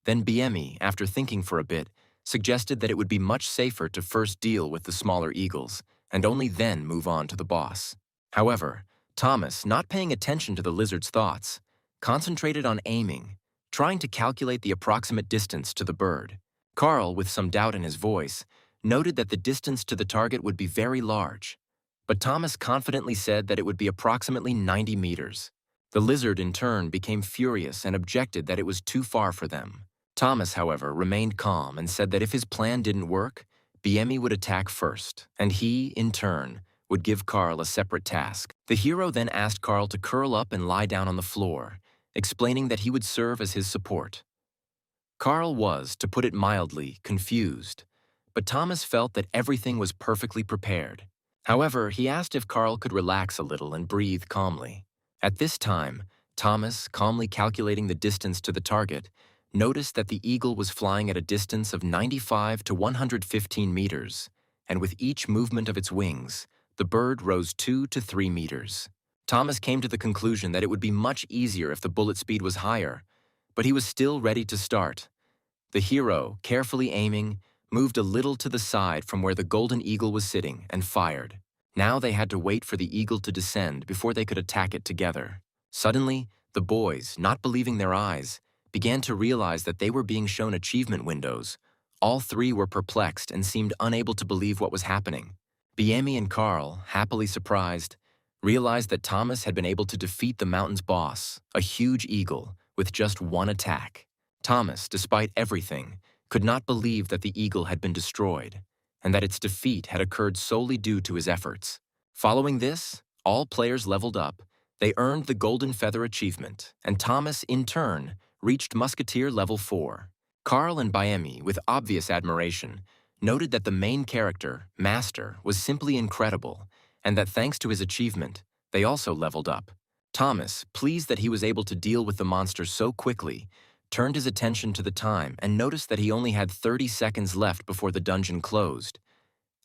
Speaker 1: Then Biemi, after thinking for a bit, suggested that it would be much safer to first deal with the smaller eagles, and only then move on to the boss. However, Thomas, not paying attention to the lizard's thoughts, concentrated on aiming, trying to calculate the approximate distance to the bird. Carl, with some doubt in his voice, noted that the distance to the target would be very large, but Thomas confidently said that it would be approximately 90 meters. The lizard, in turn, became furious and objected that it was too far for them. Thomas, however, remained calm and said that if his plan didn't work, Biemi would attack first, and he, in turn, would give Carl a separate task. The hero then asked Carl to curl up and lie down on the floor, explaining that he would serve as his support. Carl was, to put it mildly, confused, but Thomas felt that everything was perfectly prepared. However, he asked if Carl could relax a little and breathe calmly. At this time, Thomas, calmly calculating the distance to the target, noticed that the eagle was flying at a distance of 95 to 115 meters, and with each movement of its wings, the bird rose 2 to 3 meters. Thomas came to the conclusion that it would be much easier if the bullet speed was higher, but he was still ready to start. The hero, carefully aiming, moved a little to the side from where the golden eagle was sitting and fired. Now they had to wait for the eagle to descend before they could attack it together. Suddenly, the boys, not believing their eyes, began to realize that they were being shown achievement windows. All 3 were perplexed and seemed unable to believe what was happening. Biemi and Carl, happily surprised, realized that Thomas had been able to defeat the mountain's boss, a huge eagle, with just one attack. Thomas, despite everything, could not believe that the eagle had been destroyed, and that its defeat had occurred solely due to his efforts. Following this, all players leveled up, they earned the Golden Feather achievement, and Thomas, in turn, reached Musketeer level 4. Carl and Biemi, with obvious admiration, noted that the main character, Master, was simply incredible, and that thanks to his achievement, they also leveled up. Thomas, pleased that he was able to deal with the monster so quickly, turned his attention to the time and noticed that he only had 30 seconds left before the dungeon closed,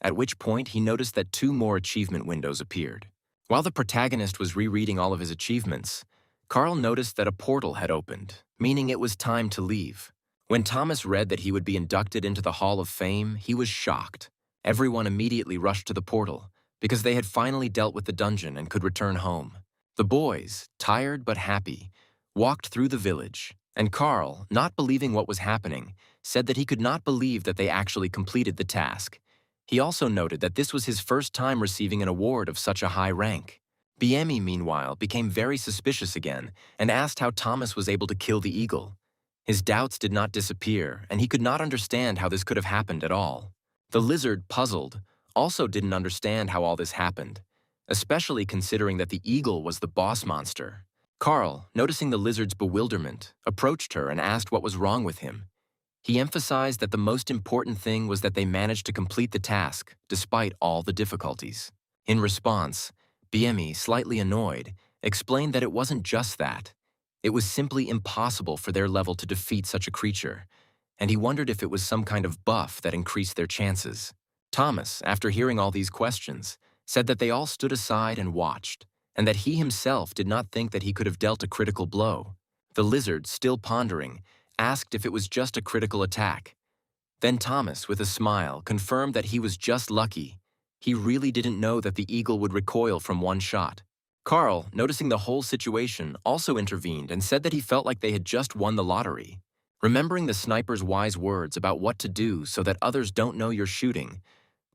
Speaker 1: at which point he noticed that 2 more achievement windows appeared. While the protagonist was rereading all of his achievements, Carl noticed that a portal had opened, meaning it was time to leave. When Thomas read that he would be inducted into the Hall of Fame, he was shocked. Everyone immediately rushed to the portal, because they had finally dealt with the dungeon and could return home. The boys, tired but happy, walked through the village, and Carl, not believing what was happening, said that he could not believe that they actually completed the task. He also noted that this was his first time receiving an award of such a high rank. Biemi, meanwhile, became very suspicious again and asked how Thomas was able to kill the eagle. His doubts did not disappear, and he could not understand how this could have happened at all. The lizard, puzzled, also didn't understand how all this happened, especially considering that the eagle was the boss monster. Carl, noticing the lizard's bewilderment, approached her and asked what was wrong with him. He emphasized that the most important thing was that they managed to complete the task, despite all the difficulties. In response, BME, slightly annoyed, explained that it wasn't just that. It was simply impossible for their level to defeat such a creature, and he wondered if it was some kind of buff that increased their chances. Thomas, after hearing all these questions, said that they all stood aside and watched, and that he himself did not think that he could have dealt a critical blow. The lizard, still pondering, asked if it was just a critical attack. Then Thomas, with a smile, confirmed that he was just lucky. He really didn't know that the eagle would recoil from one shot. Carl, noticing the whole situation, also intervened and said that he felt like they had just won the lottery. Remembering the sniper's wise words about what to do so that others don't know you're shooting,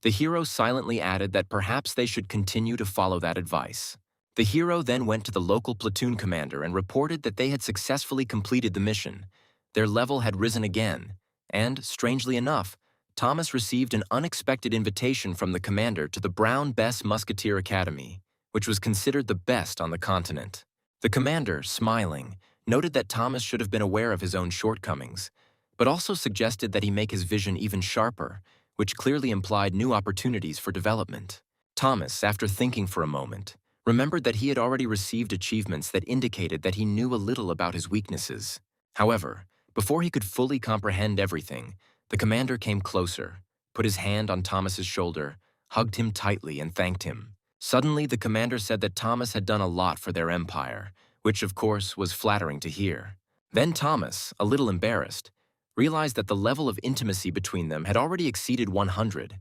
Speaker 1: the hero silently added that perhaps they should continue to follow that advice. The hero then went to the local platoon commander and reported that they had successfully completed the mission. Their level had risen again, and, strangely enough, Thomas received an unexpected invitation from the commander to the Brown Bess Musketeer Academy, which was considered the best on the continent. The commander, smiling, noted that Thomas should have been aware of his own shortcomings, but also suggested that he make his vision even sharper, which clearly implied new opportunities for development. Thomas, after thinking for a moment, remembered that he had already received achievements that indicated that he knew a little about his weaknesses. However, before he could fully comprehend everything, the commander came closer, put his hand on Thomas's shoulder, hugged him tightly, and thanked him. Suddenly, the commander said that Thomas had done a lot for their empire, which, of course, was flattering to hear. Then Thomas, a little embarrassed, realized that the level of intimacy between them had already exceeded 100.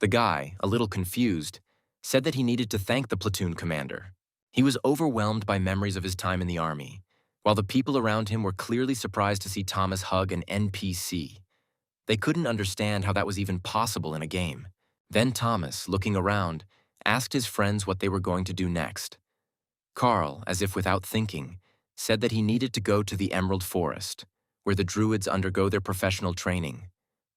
Speaker 1: The guy, a little confused, said that he needed to thank the platoon commander. He was overwhelmed by memories of his time in the army, while the people around him were clearly surprised to see Thomas hug an NPC. They couldn't understand how that was even possible in a game. Then Thomas, looking around, asked his friends what they were going to do next. Carl, as if without thinking, said that he needed to go to the Emerald Forest, where the druids undergo their professional training.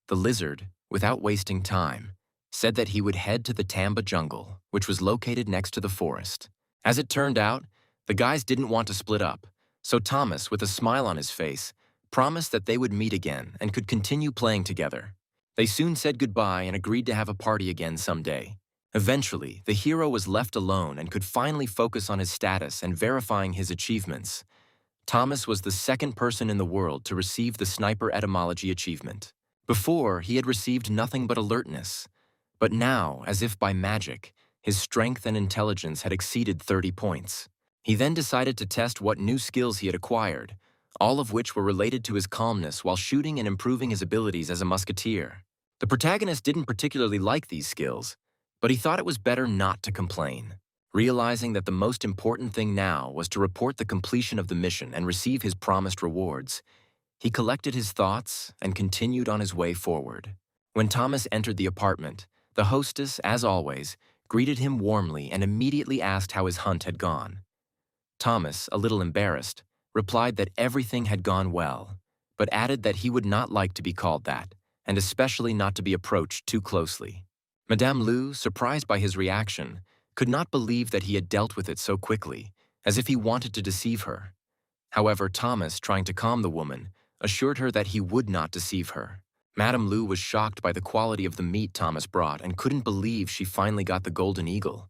Speaker 1: The lizard, without wasting time, said that he would head to the Tamba jungle, which was located next to the forest. As it turned out, the guys didn't want to split up, so Thomas, with a smile on his face, promised that they would meet again and could continue playing together. They soon said goodbye and agreed to have a party again someday. Eventually, the hero was left alone and could finally focus on his status and verifying his achievements. Thomas was the second person in the world to receive the Sniper Etymology achievement. Before, he had received nothing but alertness. But now, as if by magic, his strength and intelligence had exceeded 30 points. He then decided to test what new skills he had acquired, all of which were related to his calmness while shooting and improving his abilities as a musketeer. The protagonist didn't particularly like these skills, but he thought it was better not to complain. Realizing that the most important thing now was to report the completion of the mission and receive his promised rewards, he collected his thoughts and continued on his way forward. When Thomas entered the apartment, the hostess, as always, greeted him warmly and immediately asked how his hunt had gone. Thomas, a little embarrassed, replied that everything had gone well, but added that he would not like to be called that, and especially not to be approached too closely. Madame Lu, surprised by his reaction, could not believe that he had dealt with it so quickly, as if he wanted to deceive her. However, Thomas, trying to calm the woman, assured her that he would not deceive her. Madame Lu was shocked by the quality of the meat Thomas brought and couldn't believe she finally got the golden eagle.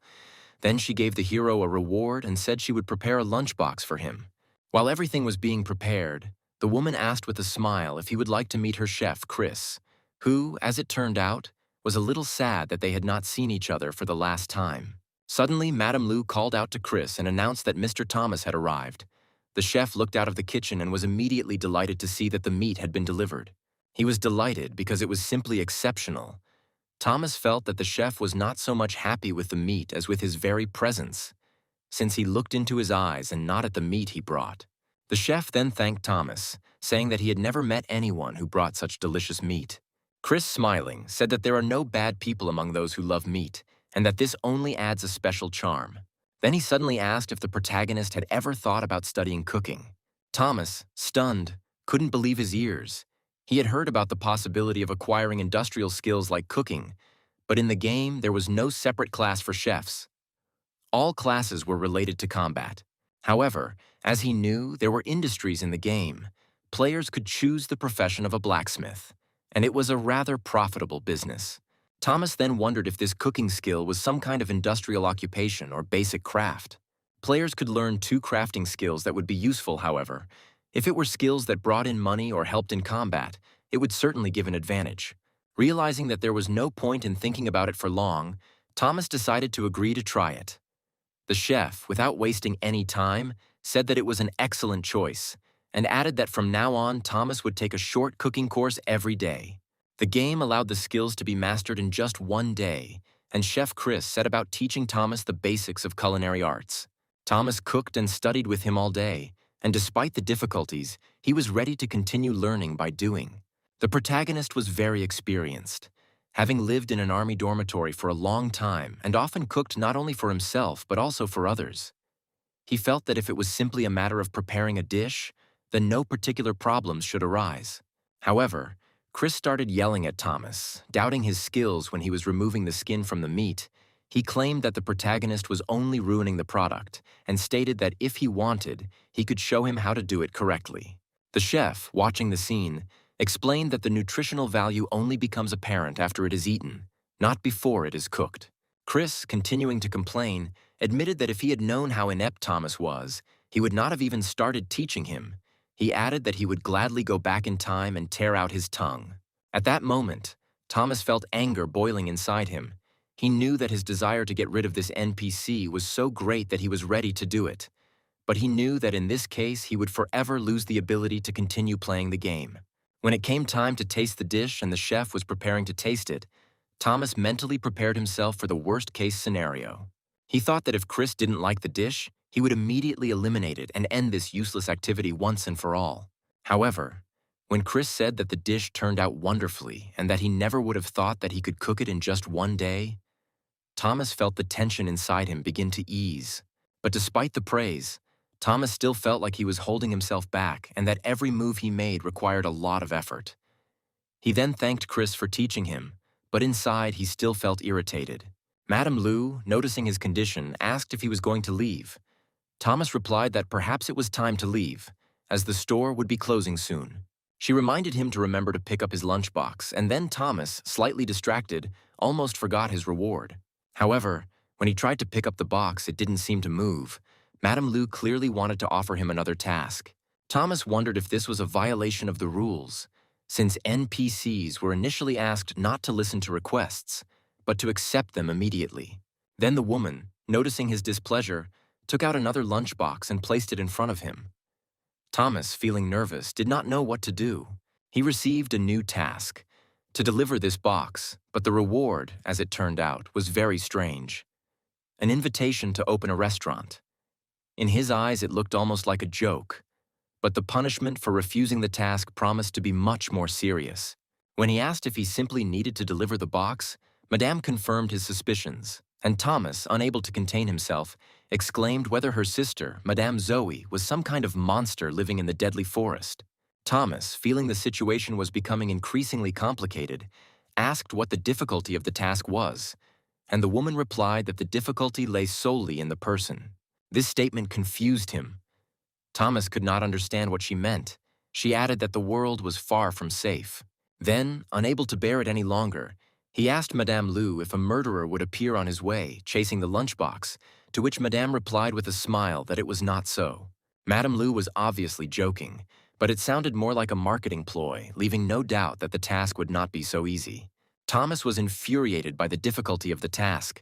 Speaker 1: Then she gave the hero a reward and said she would prepare a lunchbox for him. While everything was being prepared, the woman asked with a smile if he would like to meet her chef, Chris, who, as it turned out, was a little sad that they had not seen each other for the last time. Suddenly, Madame Lu called out to Chris and announced that Mr. Thomas had arrived. The chef looked out of the kitchen and was immediately delighted to see that the meat had been delivered. He was delighted because it was simply exceptional. Thomas felt that the chef was not so much happy with the meat as with his very presence, since he looked into his eyes and not at the meat he brought. The chef then thanked Thomas, saying that he had never met anyone who brought such delicious meat. Chris, smiling, said that there are no bad people among those who love meat, and that this only adds a special charm. Then he suddenly asked if the protagonist had ever thought about studying cooking. Thomas, stunned, couldn't believe his ears. He had heard about the possibility of acquiring industrial skills like cooking, But in the game, there was no separate class for chefs. All classes were related to combat. However, as he knew, there were industries in the game. Players could choose the profession of a blacksmith, and it was a rather profitable business. Thomas then wondered if this cooking skill was some kind of industrial occupation or basic craft. Players could learn 2 crafting skills that would be useful, however. If it were skills that brought in money or helped in combat, it would certainly give an advantage. Realizing that there was no point in thinking about it for long, Thomas decided to agree to try it. The chef, without wasting any time, said that it was an excellent choice, and added that from now on Thomas would take a short cooking course every day. The game allowed the skills to be mastered in just 1 day, and Chef Chris set about teaching Thomas the basics of culinary arts. Thomas cooked and studied with him all day, and despite the difficulties, he was ready to continue learning by doing. The protagonist was very experienced, having lived in an army dormitory for a long time and often cooked not only for himself but also for others. He felt that if it was simply a matter of preparing a dish, then no particular problems should arise. However, Chris started yelling at Thomas, doubting his skills when he was removing the skin from the meat. He claimed that the protagonist was only ruining the product and stated that if he wanted, he could show him how to do it correctly. The chef, watching the scene, explained that the nutritional value only becomes apparent after it is eaten, not before it is cooked. Chris, continuing to complain, admitted that if he had known how inept Thomas was, he would not have even started teaching him. He added that he would gladly go back in time and tear out his tongue. At that moment, Thomas felt anger boiling inside him. He knew that his desire to get rid of this NPC was so great that he was ready to do it. But he knew that in this case he would forever lose the ability to continue playing the game. When it came time to taste the dish and the chef was preparing to taste it, Thomas mentally prepared himself for the worst-case scenario. He thought that if Chris didn't like the dish, he would immediately eliminate it and end this useless activity once and for all. However, when Chris said that the dish turned out wonderfully and that he never would have thought that he could cook it in just 1 day, Thomas felt the tension inside him begin to ease. But despite the praise, Thomas still felt like he was holding himself back and that every move he made required a lot of effort. He then thanked Chris for teaching him, but inside he still felt irritated. Madame Lu, noticing his condition, asked if he was going to leave. Thomas replied that perhaps it was time to leave, as the store would be closing soon. She reminded him to remember to pick up his lunchbox, and then Thomas, slightly distracted, almost forgot his reward. However, when he tried to pick up the box, it didn't seem to move. Madame Lu clearly wanted to offer him another task. Thomas wondered if this was a violation of the rules, since NPCs were initially asked not to listen to requests, but to accept them immediately. Then the woman, noticing his displeasure, took out another lunchbox and placed it in front of him. Thomas, feeling nervous, did not know what to do. He received a new task, to deliver this box, but the reward, as it turned out, was very strange. An invitation to open a restaurant. In his eyes, it looked almost like a joke, but the punishment for refusing the task promised to be much more serious. When he asked if he simply needed to deliver the box, Madame confirmed his suspicions, and Thomas, unable to contain himself, exclaimed whether her sister, Madame Zoe, was some kind of monster living in the deadly forest. Thomas, feeling the situation was becoming increasingly complicated, asked what the difficulty of the task was, and the woman replied that the difficulty lay solely in the person. This statement confused him. Thomas could not understand what she meant. She added that the world was far from safe. Then, unable to bear it any longer, he asked Madame Lu if a murderer would appear on his way, chasing the lunchbox, to which Madame replied with a smile that it was not so. Madame Lu was obviously joking, but it sounded more like a marketing ploy, leaving no doubt that the task would not be so easy. Thomas was infuriated by the difficulty of the task.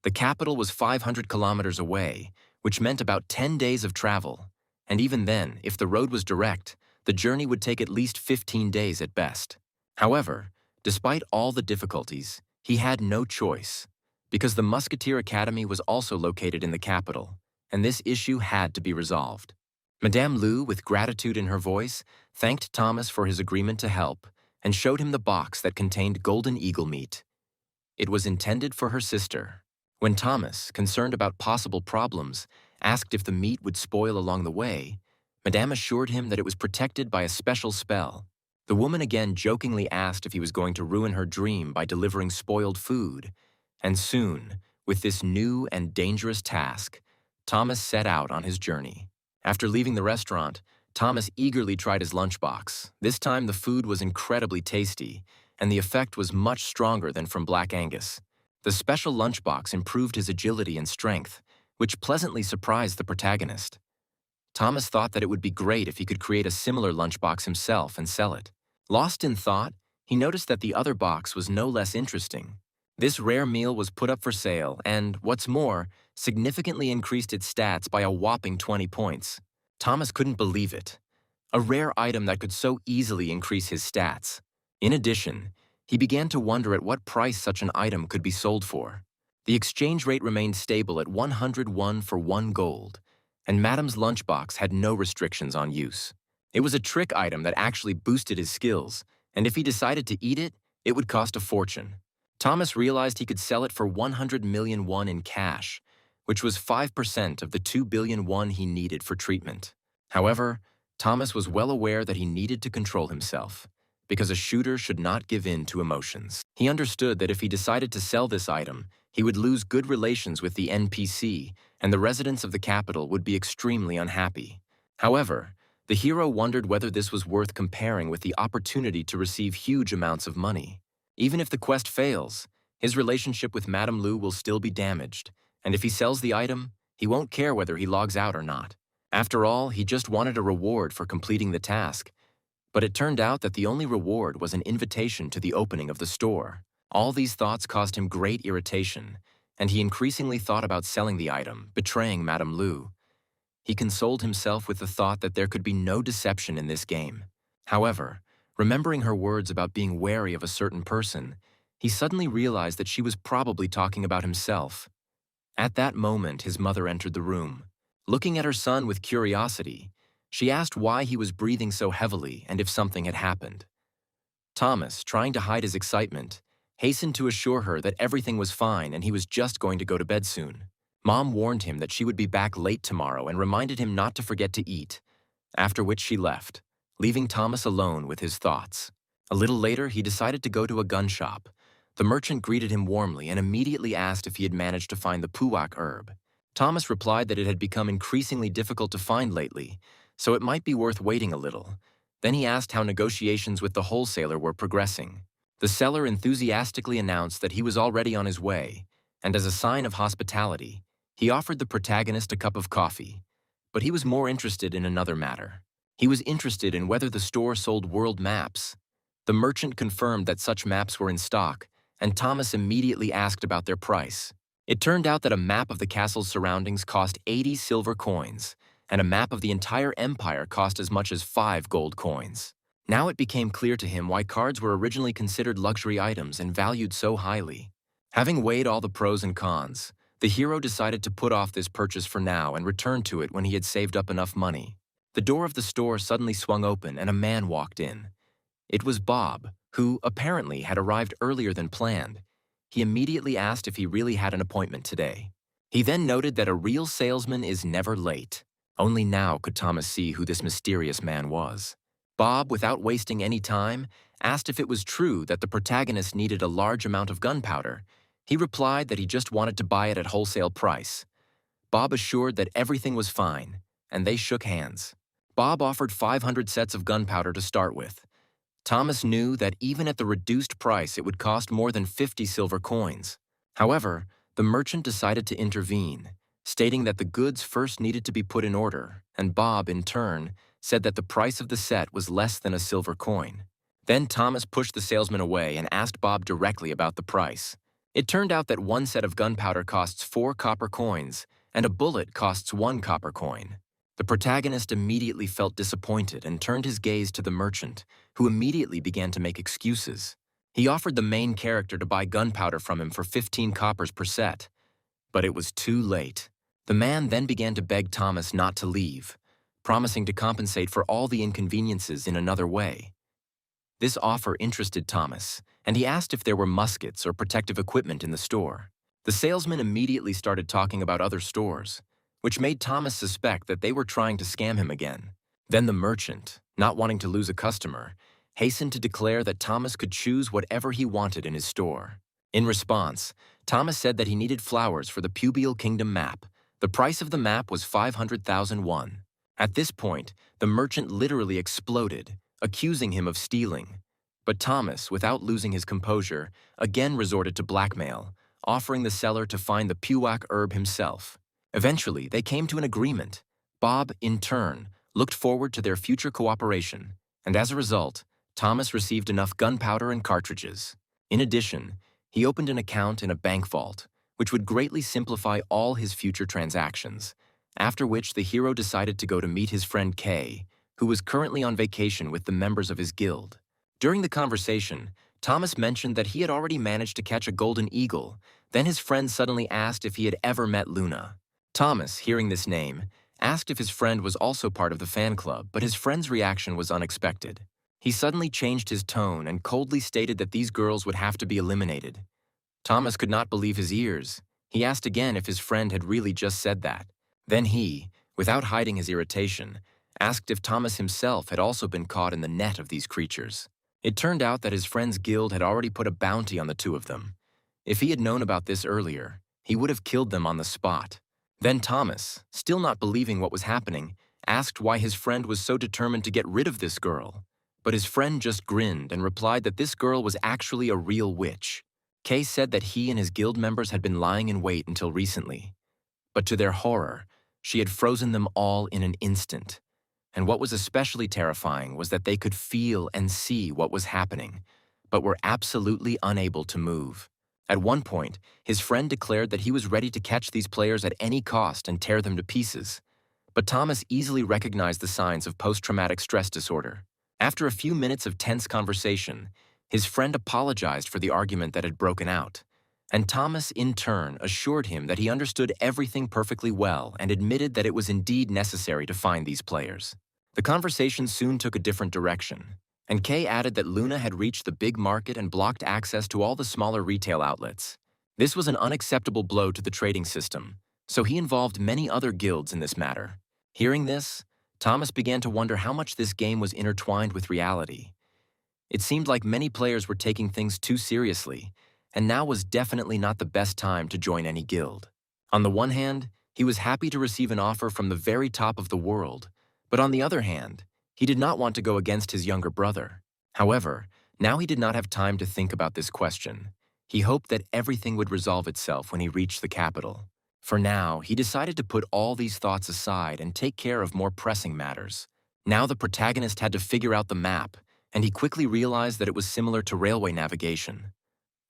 Speaker 1: The capital was 500 kilometers away, which meant about 10 days of travel, and even then, if the road was direct, the journey would take at least 15 days at best. However, despite all the difficulties, he had no choice, because the Musketeer Academy was also located in the capital, and this issue had to be resolved. Madame Lu, with gratitude in her voice, thanked Thomas for his agreement to help and showed him the box that contained golden eagle meat. It was intended for her sister. When Thomas, concerned about possible problems, asked if the meat would spoil along the way, Madame assured him that it was protected by a special spell. The woman again jokingly asked if he was going to ruin her dream by delivering spoiled food. And soon, with this new and dangerous task, Thomas set out on his journey. After leaving the restaurant, Thomas eagerly tried his lunchbox. This time the food was incredibly tasty, and the effect was much stronger than from Black Angus. The special lunchbox improved his agility and strength, which pleasantly surprised the protagonist. Thomas thought that it would be great if he could create a similar lunchbox himself and sell it. Lost in thought, he noticed that the other box was no less interesting. This rare meal was put up for sale and, what's more, significantly increased its stats by a whopping 20 points. Thomas couldn't believe it. A rare item that could so easily increase his stats. In addition, he began to wonder at what price such an item could be sold for. The exchange rate remained stable at 101 for 1 gold, and Madam's lunchbox had no restrictions on use. It was a trick item that actually boosted his skills, and if he decided to eat it, it would cost a fortune. Thomas realized he could sell it for 100 million won in cash, which was 5% of the 2 billion won he needed for treatment. However, Thomas was well aware that he needed to control himself, because a shooter should not give in to emotions. He understood that if he decided to sell this item, he would lose good relations with the NPC, and the residents of the capital would be extremely unhappy. However, the hero wondered whether this was worth comparing with the opportunity to receive huge amounts of money. Even if the quest fails, his relationship with Madame Lu will still be damaged, and if he sells the item, he won't care whether he logs out or not. After all, he just wanted a reward for completing the task. But it turned out that the only reward was an invitation to the opening of the store. All these thoughts caused him great irritation, and he increasingly thought about selling the item, betraying Madame Lu. He consoled himself with the thought that there could be no deception in this game. However, remembering her words about being wary of a certain person, he suddenly realized that she was probably talking about himself. At that moment, his mother entered the room. Looking at her son with curiosity, she asked why he was breathing so heavily and if something had happened. Thomas, trying to hide his excitement, hastened to assure her that everything was fine and he was just going to go to bed soon. Mom warned him that she would be back late tomorrow and reminded him not to forget to eat, after which she left, leaving Thomas alone with his thoughts. A little later, he decided to go to a gun shop. The merchant greeted him warmly and immediately asked if he had managed to find the puwak herb. Thomas replied that it had become increasingly difficult to find lately, so it might be worth waiting a little. Then he asked how negotiations with the wholesaler were progressing. The seller enthusiastically announced that he was already on his way, and as a sign of hospitality, he offered the protagonist a cup of coffee. But he was more interested in another matter. He was interested in whether the store sold world maps. The merchant confirmed that such maps were in stock, and Thomas immediately asked about their price. It turned out that a map of the castle's surroundings cost 80 silver coins, and a map of the entire empire cost as much as 5 gold coins. Now it became clear to him why cards were originally considered luxury items and valued so highly. Having weighed all the pros and cons, the hero decided to put off this purchase for now and return to it when he had saved up enough money. The door of the store suddenly swung open and a man walked in. It was Bob, who apparently had arrived earlier than planned. He immediately asked if he really had an appointment today. He then noted that a real salesman is never late. Only now could Thomas see who this mysterious man was. Bob, without wasting any time, asked if it was true that the protagonist needed a large amount of gunpowder. He replied that he just wanted to buy it at wholesale price. Bob assured that everything was fine, and they shook hands. Bob offered 500 sets of gunpowder to start with. Thomas knew that even at the reduced price it would cost more than 50 silver coins. However, the merchant decided to intervene, stating that the goods first needed to be put in order, and Bob, in turn, said that the price of the set was less than a silver coin. Then Thomas pushed the salesman away and asked Bob directly about the price. It turned out that one set of gunpowder costs 4 copper coins, and a bullet costs 1 copper coin. The protagonist immediately felt disappointed and turned his gaze to the merchant, who immediately began to make excuses. He offered the main character to buy gunpowder from him for 15 coppers per set. But it was too late. The man then began to beg Thomas not to leave, promising to compensate for all the inconveniences in another way. This offer interested Thomas, and he asked if there were muskets or protective equipment in the store. The salesman immediately started talking about other stores, which made Thomas suspect that they were trying to scam him again. Then the merchant, not wanting to lose a customer, hastened to declare that Thomas could choose whatever he wanted in his store. In response, Thomas said that he needed flowers for the Pubial Kingdom map. The price of the map was 500,000 won. At this point, the merchant literally exploded, accusing him of stealing. But Thomas, without losing his composure, again resorted to blackmail, offering the seller to find the Puwak herb himself. Eventually, they came to an agreement. Bob, in turn, looked forward to their future cooperation, and as a result, Thomas received enough gunpowder and cartridges. In addition, he opened an account in a bank vault, which would greatly simplify all his future transactions, after which the hero decided to go to meet his friend Kay, who was currently on vacation with the members of his guild. During the conversation, Thomas mentioned that he had already managed to catch a golden eagle. Then his friend suddenly asked if he had ever met Luna. Thomas, hearing this name, asked if his friend was also part of the fan club, but his friend's reaction was unexpected. He suddenly changed his tone and coldly stated that these girls would have to be eliminated. Thomas could not believe his ears. He asked again if his friend had really just said that. Then he, without hiding his irritation, asked if Thomas himself had also been caught in the net of these creatures. It turned out that his friend's guild had already put a bounty on the two of them. If he had known about this earlier, he would have killed them on the spot. Then Thomas, still not believing what was happening, asked why his friend was so determined to get rid of this girl. But his friend just grinned and replied that this girl was actually a real witch. Kay said that he and his guild members had been lying in wait until recently. But to their horror, she had frozen them all in an instant. And what was especially terrifying was that they could feel and see what was happening, but were absolutely unable to move. At one point, his friend declared that he was ready to catch these players at any cost and tear them to pieces. But Thomas easily recognized the signs of post-traumatic stress disorder. After a few minutes of tense conversation, his friend apologized for the argument that had broken out, and Thomas, in turn, assured him that he understood everything perfectly well and admitted that it was indeed necessary to find these players. The conversation soon took a different direction, and Kay added that Luna had reached the big market and blocked access to all the smaller retail outlets. This was an unacceptable blow to the trading system, so he involved many other guilds in this matter. Hearing this, Thomas began to wonder how much this game was intertwined with reality. It seemed like many players were taking things too seriously, and now was definitely not the best time to join any guild. On the one hand, he was happy to receive an offer from the very top of the world, but on the other hand, he did not want to go against his younger brother. However, now he did not have time to think about this question. He hoped that everything would resolve itself when he reached the capital. For now, he decided to put all these thoughts aside and take care of more pressing matters. Now the protagonist had to figure out the map, and he quickly realized that it was similar to railway navigation.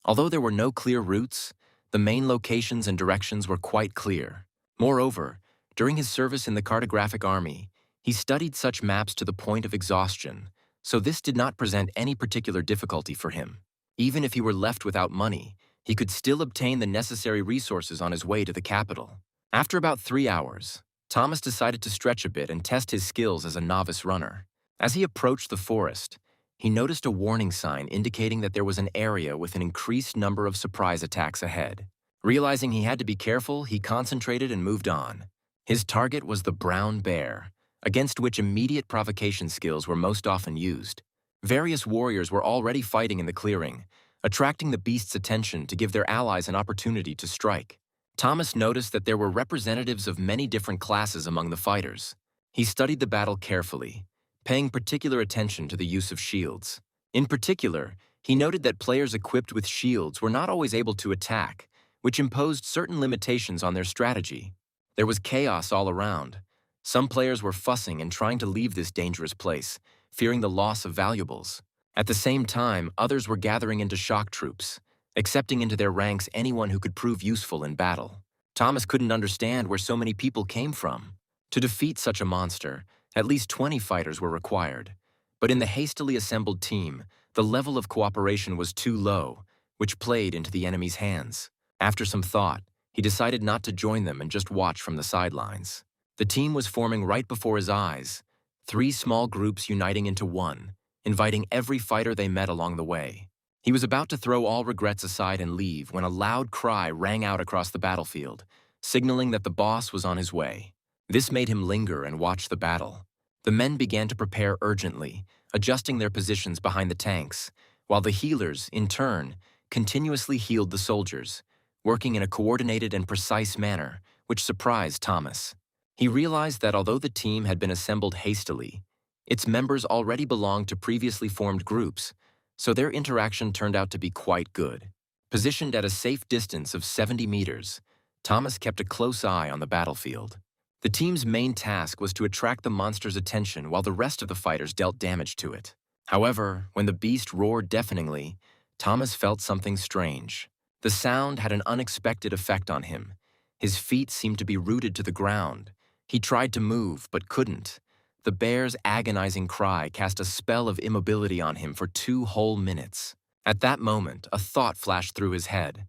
Speaker 1: Although there were no clear routes, the main locations and directions were quite clear. Moreover, during his service in the cartographic army, he studied such maps to the point of exhaustion, so this did not present any particular difficulty for him. Even if he were left without money, he could still obtain the necessary resources on his way to the capital. After about 3 hours, Thomas decided to stretch a bit and test his skills as a novice runner. As he approached the forest, he noticed a warning sign indicating that there was an area with an increased number of surprise attacks ahead. Realizing he had to be careful, he concentrated and moved on. His target was the brown bear, against which immediate provocation skills were most often used. Various warriors were already fighting in the clearing, attracting the beast's attention to give their allies an opportunity to strike. Thomas noticed that there were representatives of many different classes among the fighters. He studied the battle carefully, paying particular attention to the use of shields. In particular, he noted that players equipped with shields were not always able to attack, which imposed certain limitations on their strategy. There was chaos all around. Some players were fussing and trying to leave this dangerous place, fearing the loss of valuables. At the same time, others were gathering into shock troops, accepting into their ranks anyone who could prove useful in battle. Thomas couldn't understand where so many people came from. To defeat such a monster, at least 20 fighters were required. But in the hastily assembled team, the level of cooperation was too low, which played into the enemy's hands. After some thought, he decided not to join them and just watch from the sidelines. The team was forming right before his eyes, 3 small groups uniting into one, inviting every fighter they met along the way. He was about to throw all regrets aside and leave when a loud cry rang out across the battlefield, signaling that the boss was on his way. This made him linger and watch the battle. The men began to prepare urgently, adjusting their positions behind the tanks, while the healers, in turn, continuously healed the soldiers, working in a coordinated and precise manner, which surprised Thomas. He realized that although the team had been assembled hastily, its members already belonged to previously formed groups, so their interaction turned out to be quite good. Positioned at a safe distance of 70 meters, Thomas kept a close eye on the battlefield. The team's main task was to attract the monster's attention while the rest of the fighters dealt damage to it. However, when the beast roared deafeningly, Thomas felt something strange. The sound had an unexpected effect on him. His feet seemed to be rooted to the ground. He tried to move, but couldn't. The bear's agonizing cry cast a spell of immobility on him for 2 whole minutes. At that moment, a thought flashed through his head.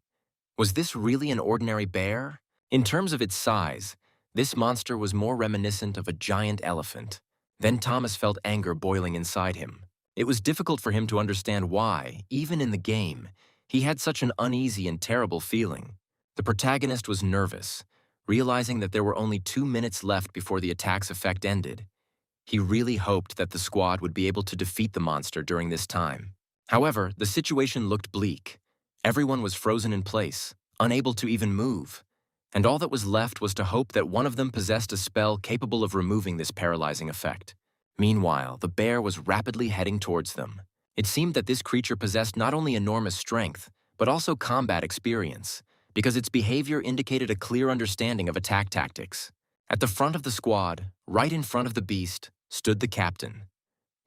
Speaker 1: Was this really an ordinary bear? In terms of its size, this monster was more reminiscent of a giant elephant. Then Thomas felt anger boiling inside him. It was difficult for him to understand why, even in the game, he had such an uneasy and terrible feeling. The protagonist was nervous, realizing that there were only 2 minutes left before the attack's effect ended. He really hoped that the squad would be able to defeat the monster during this time. However, the situation looked bleak. Everyone was frozen in place, unable to even move, and all that was left was to hope that one of them possessed a spell capable of removing this paralyzing effect. Meanwhile, the bear was rapidly heading towards them. It seemed that this creature possessed not only enormous strength, but also combat experience, because its behavior indicated a clear understanding of attack tactics. At the front of the squad, right in front of the beast, stood the captain,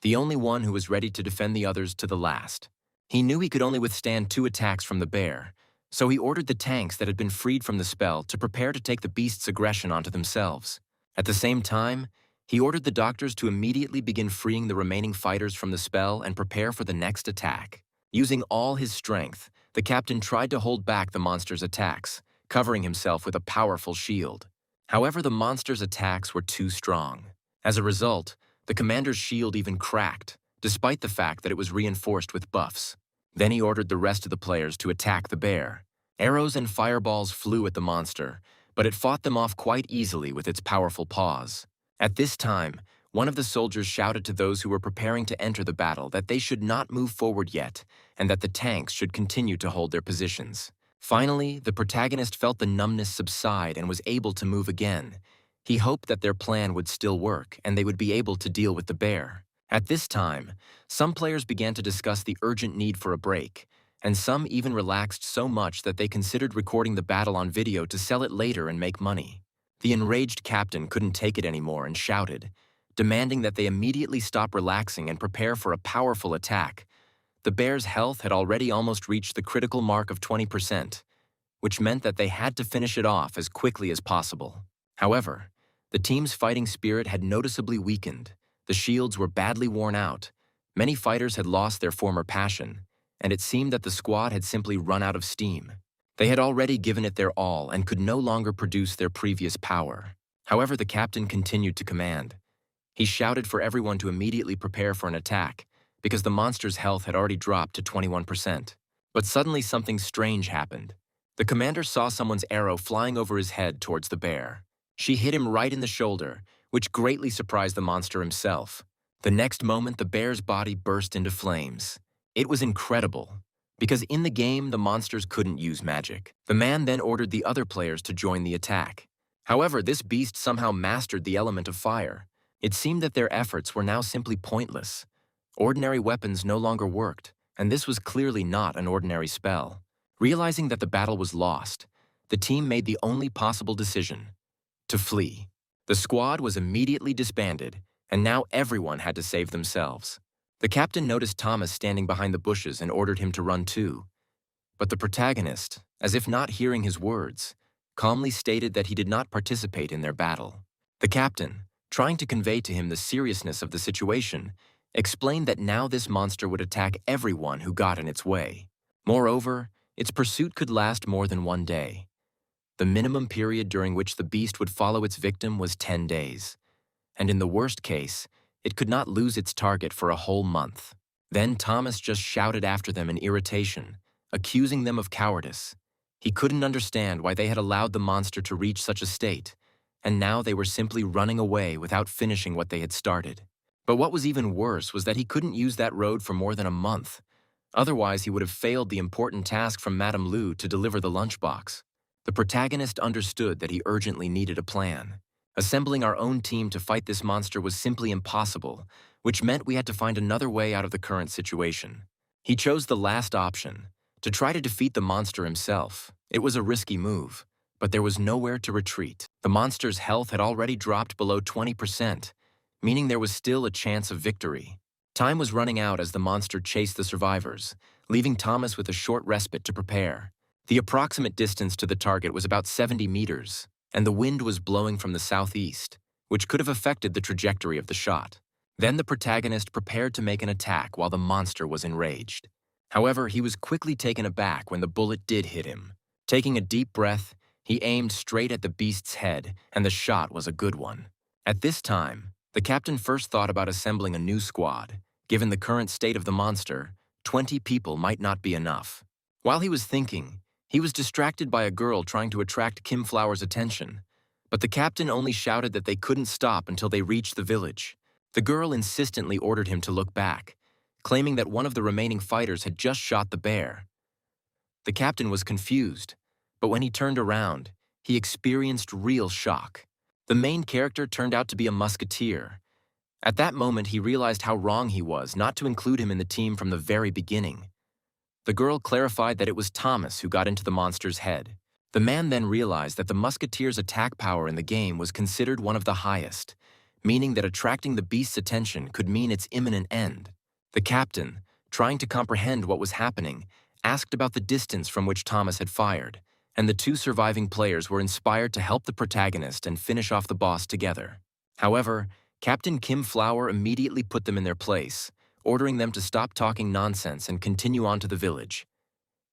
Speaker 1: the only one who was ready to defend the others to the last. He knew he could only withstand 2 attacks from the bear, so he ordered the tanks that had been freed from the spell to prepare to take the beast's aggression onto themselves. At the same time, he ordered the doctors to immediately begin freeing the remaining fighters from the spell and prepare for the next attack. Using all his strength, the captain tried to hold back the monster's attacks, covering himself with a powerful shield. However, the monster's attacks were too strong. As a result, the commander's shield even cracked, despite the fact that it was reinforced with buffs. Then he ordered the rest of the players to attack the bear. Arrows and fireballs flew at the monster, but it fought them off quite easily with its powerful paws. At this time, one of the soldiers shouted to those who were preparing to enter the battle that they should not move forward yet, and that the tanks should continue to hold their positions. Finally, the protagonist felt the numbness subside and was able to move again. He hoped that their plan would still work and they would be able to deal with the bear. At this time, some players began to discuss the urgent need for a break, and some even relaxed so much that they considered recording the battle on video to sell it later and make money. The enraged captain couldn't take it anymore and shouted, demanding that they immediately stop relaxing and prepare for a powerful attack. The bear's health had already almost reached the critical mark of 20%, which meant that they had to finish it off as quickly as possible. However, the team's fighting spirit had noticeably weakened. The shields were badly worn out. Many fighters had lost their former passion, and it seemed that the squad had simply run out of steam. They had already given it their all and could no longer produce their previous power. However, the captain continued to command. He shouted for everyone to immediately prepare for an attack, because the monster's health had already dropped to 21%. But suddenly something strange happened. The commander saw someone's arrow flying over his head towards the bear. She hit him right in the shoulder, which greatly surprised the monster himself. The next moment, the bear's body burst into flames. It was incredible, because in the game, the monsters couldn't use magic. The man then ordered the other players to join the attack. However, this beast somehow mastered the element of fire. It seemed that their efforts were now simply pointless. Ordinary weapons no longer worked, and this was clearly not an ordinary spell. Realizing that the battle was lost, the team made the only possible decision: to flee. The squad was immediately disbanded, and now everyone had to save themselves. The captain noticed Thomas standing behind the bushes and ordered him to run too. But the protagonist, as if not hearing his words, calmly stated that he did not participate in their battle. The captain, trying to convey to him the seriousness of the situation, explained that now this monster would attack everyone who got in its way. Moreover, its pursuit could last more than 1 day. The minimum period during which the beast would follow its victim was 10 days, and in the worst case, it could not lose its target for a whole month. Then Thomas just shouted after them in irritation, accusing them of cowardice. He couldn't understand why they had allowed the monster to reach such a state, and now they were simply running away without finishing what they had started. But what was even worse was that he couldn't use that road for more than a month. Otherwise, he would have failed the important task from Madame Lu to deliver the lunchbox. The protagonist understood that he urgently needed a plan. Assembling our own team to fight this monster was simply impossible, which meant we had to find another way out of the current situation. He chose the last option, to try to defeat the monster himself. It was a risky move, but there was nowhere to retreat. The monster's health had already dropped below 20%, meaning there was still a chance of victory. Time was running out as the monster chased the survivors, leaving Thomas with a short respite to prepare. The approximate distance to the target was about 70 meters, and the wind was blowing from the southeast, which could have affected the trajectory of the shot. Then the protagonist prepared to make an attack while the monster was enraged. However, he was quickly taken aback when the bullet did hit him. Taking a deep breath, he aimed straight at the beast's head, and the shot was a good one. At this time, the captain first thought about assembling a new squad. Given the current state of the monster, 20 people might not be enough. While he was thinking, he was distracted by a girl trying to attract Kim Flower's attention. But the captain only shouted that they couldn't stop until they reached the village. The girl insistently ordered him to look back, claiming that one of the remaining fighters had just shot the bear. The captain was confused, but when he turned around, he experienced real shock. The main character turned out to be a musketeer. At that moment, he realized how wrong he was not to include him in the team from the very beginning. The girl clarified that it was Thomas who got into the monster's head. The man then realized that the musketeer's attack power in the game was considered one of the highest, meaning that attracting the beast's attention could mean its imminent end. The captain, trying to comprehend what was happening, asked about the distance from which Thomas had fired, and the two surviving players were inspired to help the protagonist and finish off the boss together. However, Captain Kim Flower immediately put them in their place, ordering them to stop talking nonsense and continue on to the village.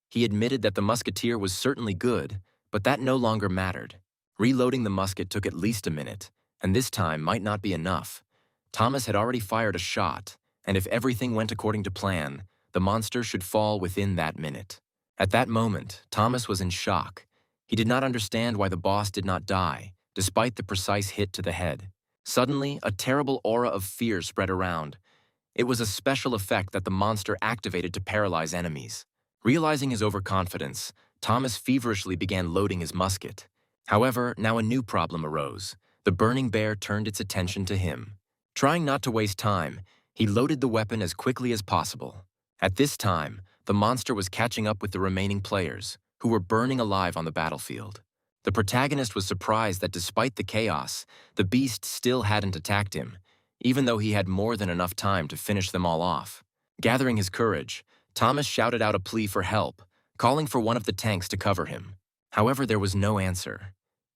Speaker 1: He admitted that the musketeer was certainly good, but that no longer mattered. Reloading the musket took at least a minute, and this time might not be enough. Thomas had already fired a shot, and if everything went according to plan, the monster should fall within that minute. At that moment, Thomas was in shock. He did not understand why the boss did not die, despite the precise hit to the head. Suddenly, a terrible aura of fear spread around. It was a special effect that the monster activated to paralyze enemies. Realizing his overconfidence, Thomas feverishly began loading his musket. However, now a new problem arose. The burning bear turned its attention to him. Trying not to waste time, he loaded the weapon as quickly as possible. At this time, the monster was catching up with the remaining players, who were burning alive on the battlefield. The protagonist was surprised that despite the chaos, the beast still hadn't attacked him, even though he had more than enough time to finish them all off. Gathering his courage, Thomas shouted out a plea for help, calling for one of the tanks to cover him. However, there was no answer.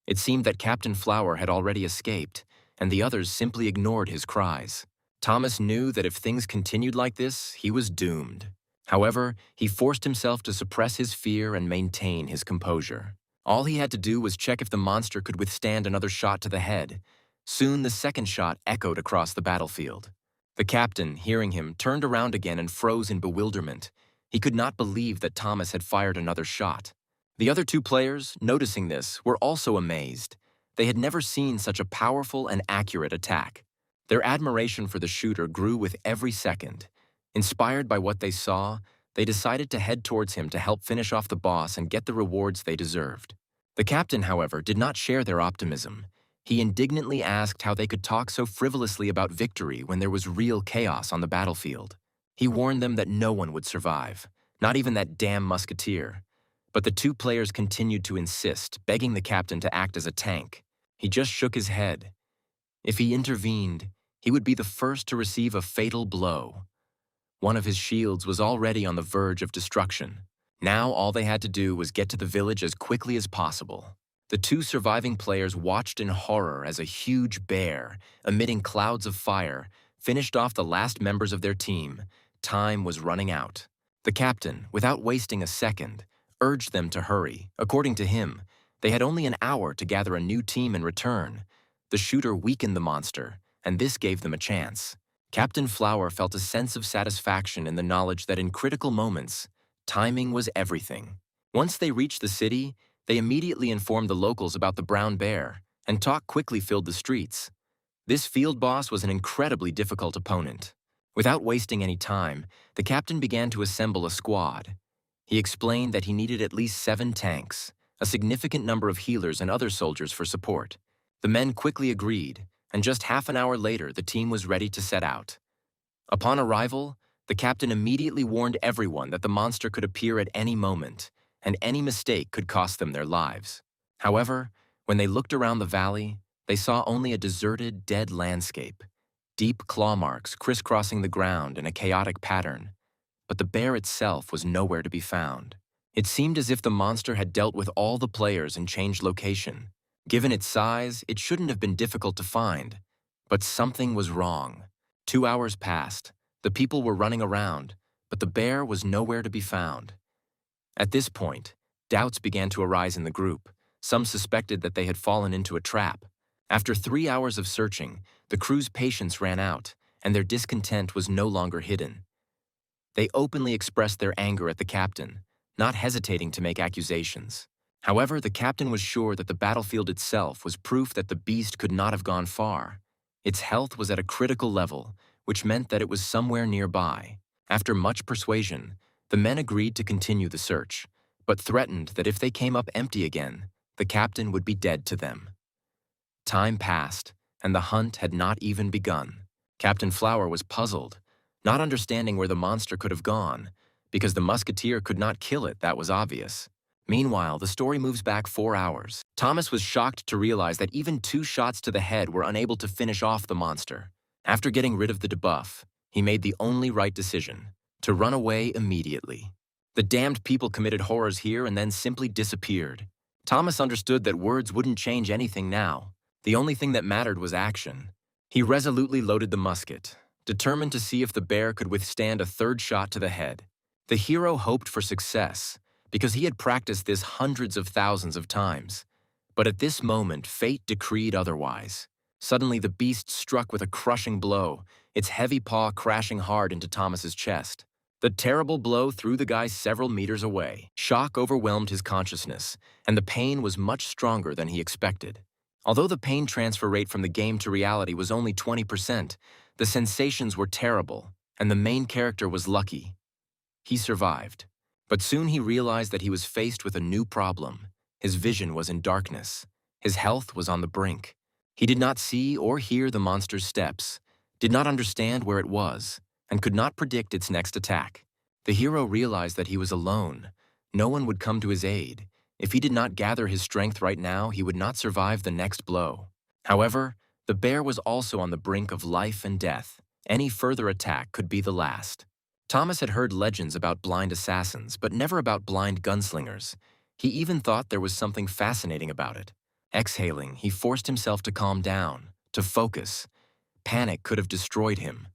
Speaker 1: It seemed that Captain Flower had already escaped, and the others simply ignored his cries. Thomas knew that if things continued like this, he was doomed. However, he forced himself to suppress his fear and maintain his composure. All he had to do was check if the monster could withstand another shot to the head. Soon the second shot echoed across the battlefield. The captain, hearing him, turned around again and froze in bewilderment. He could not believe that Thomas had fired another shot. The other two players, noticing this, were also amazed. They had never seen such a powerful and accurate attack. Their admiration for the shooter grew with every second. Inspired by what they saw, they decided to head towards him to help finish off the boss and get the rewards they deserved. The captain, however, did not share their optimism. He indignantly asked how they could talk so frivolously about victory when there was real chaos on the battlefield. He warned them that no one would survive, not even that damn musketeer. But the two players continued to insist, begging the captain to act as a tank. He just shook his head. If he intervened, he would be the first to receive a fatal blow. One of his shields was already on the verge of destruction. Now all they had to do was get to the village as quickly as possible. The two surviving players watched in horror as a huge bear, emitting clouds of fire, finished off the last members of their team. Time was running out. The captain, without wasting a second, urged them to hurry. According to him, they had only an hour to gather a new team in return. The shooter weakened the monster, and this gave them a chance. Captain Flower felt a sense of satisfaction in the knowledge that in critical moments, timing was everything. Once they reached the city, they immediately informed the locals about the brown bear, and talk quickly filled the streets. This field boss was an incredibly difficult opponent. Without wasting any time, the captain began to assemble a squad. He explained that he needed at least 7 tanks, a significant number of healers and other soldiers for support. The men quickly agreed, and just half an hour later, the team was ready to set out. Upon arrival, the captain immediately warned everyone that the monster could appear at any moment, and any mistake could cost them their lives. However, when they looked around the valley, they saw only a deserted, dead landscape, deep claw marks crisscrossing the ground in a chaotic pattern. But the bear itself was nowhere to be found. It seemed as if the monster had dealt with all the players and changed location. Given its size, it shouldn't have been difficult to find. But something was wrong. 2 hours passed. The people were running around, but the bear was nowhere to be found. At this point, doubts began to arise in the group. Some suspected that they had fallen into a trap. After 3 hours of searching, the crew's patience ran out, and their discontent was no longer hidden. They openly expressed their anger at the captain, not hesitating to make accusations. However, the captain was sure that the battlefield itself was proof that the beast could not have gone far. Its health was at a critical level, which meant that it was somewhere nearby. After much persuasion, the men agreed to continue the search, but threatened that if they came up empty again, the captain would be dead to them. Time passed, and the hunt had not even begun. Captain Flower was puzzled, not understanding where the monster could have gone, because the musketeer could not kill it, that was obvious. Meanwhile, the story moves back 4 hours. Thomas was shocked to realize that even 2 shots to the head were unable to finish off the monster. After getting rid of the debuff, he made the only right decision, to run away immediately. The damned people committed horrors here and then simply disappeared. Thomas understood that words wouldn't change anything now. The only thing that mattered was action. He resolutely loaded the musket, determined to see if the bear could withstand a 3rd shot to the head. The hero hoped for success, because he had practiced this hundreds of thousands of times. But at this moment, fate decreed otherwise. Suddenly, the beast struck with a crushing blow, its heavy paw crashing hard into Thomas's chest. The terrible blow threw the guy several meters away. Shock overwhelmed his consciousness, and the pain was much stronger than he expected. Although the pain transfer rate from the game to reality was only 20%, the sensations were terrible, and the main character was lucky. He survived. But soon he realized that he was faced with a new problem. His vision was in darkness. His health was on the brink. He did not see or hear the monster's steps, did not understand where it was, and could not predict its next attack. The hero realized that he was alone. No one would come to his aid. If he did not gather his strength right now, he would not survive the next blow. However, the bear was also on the brink of life and death. Any further attack could be the last. Thomas had heard legends about blind assassins, but never about blind gunslingers. He even thought there was something fascinating about it. Exhaling, he forced himself to calm down, to focus. Panic could have destroyed him,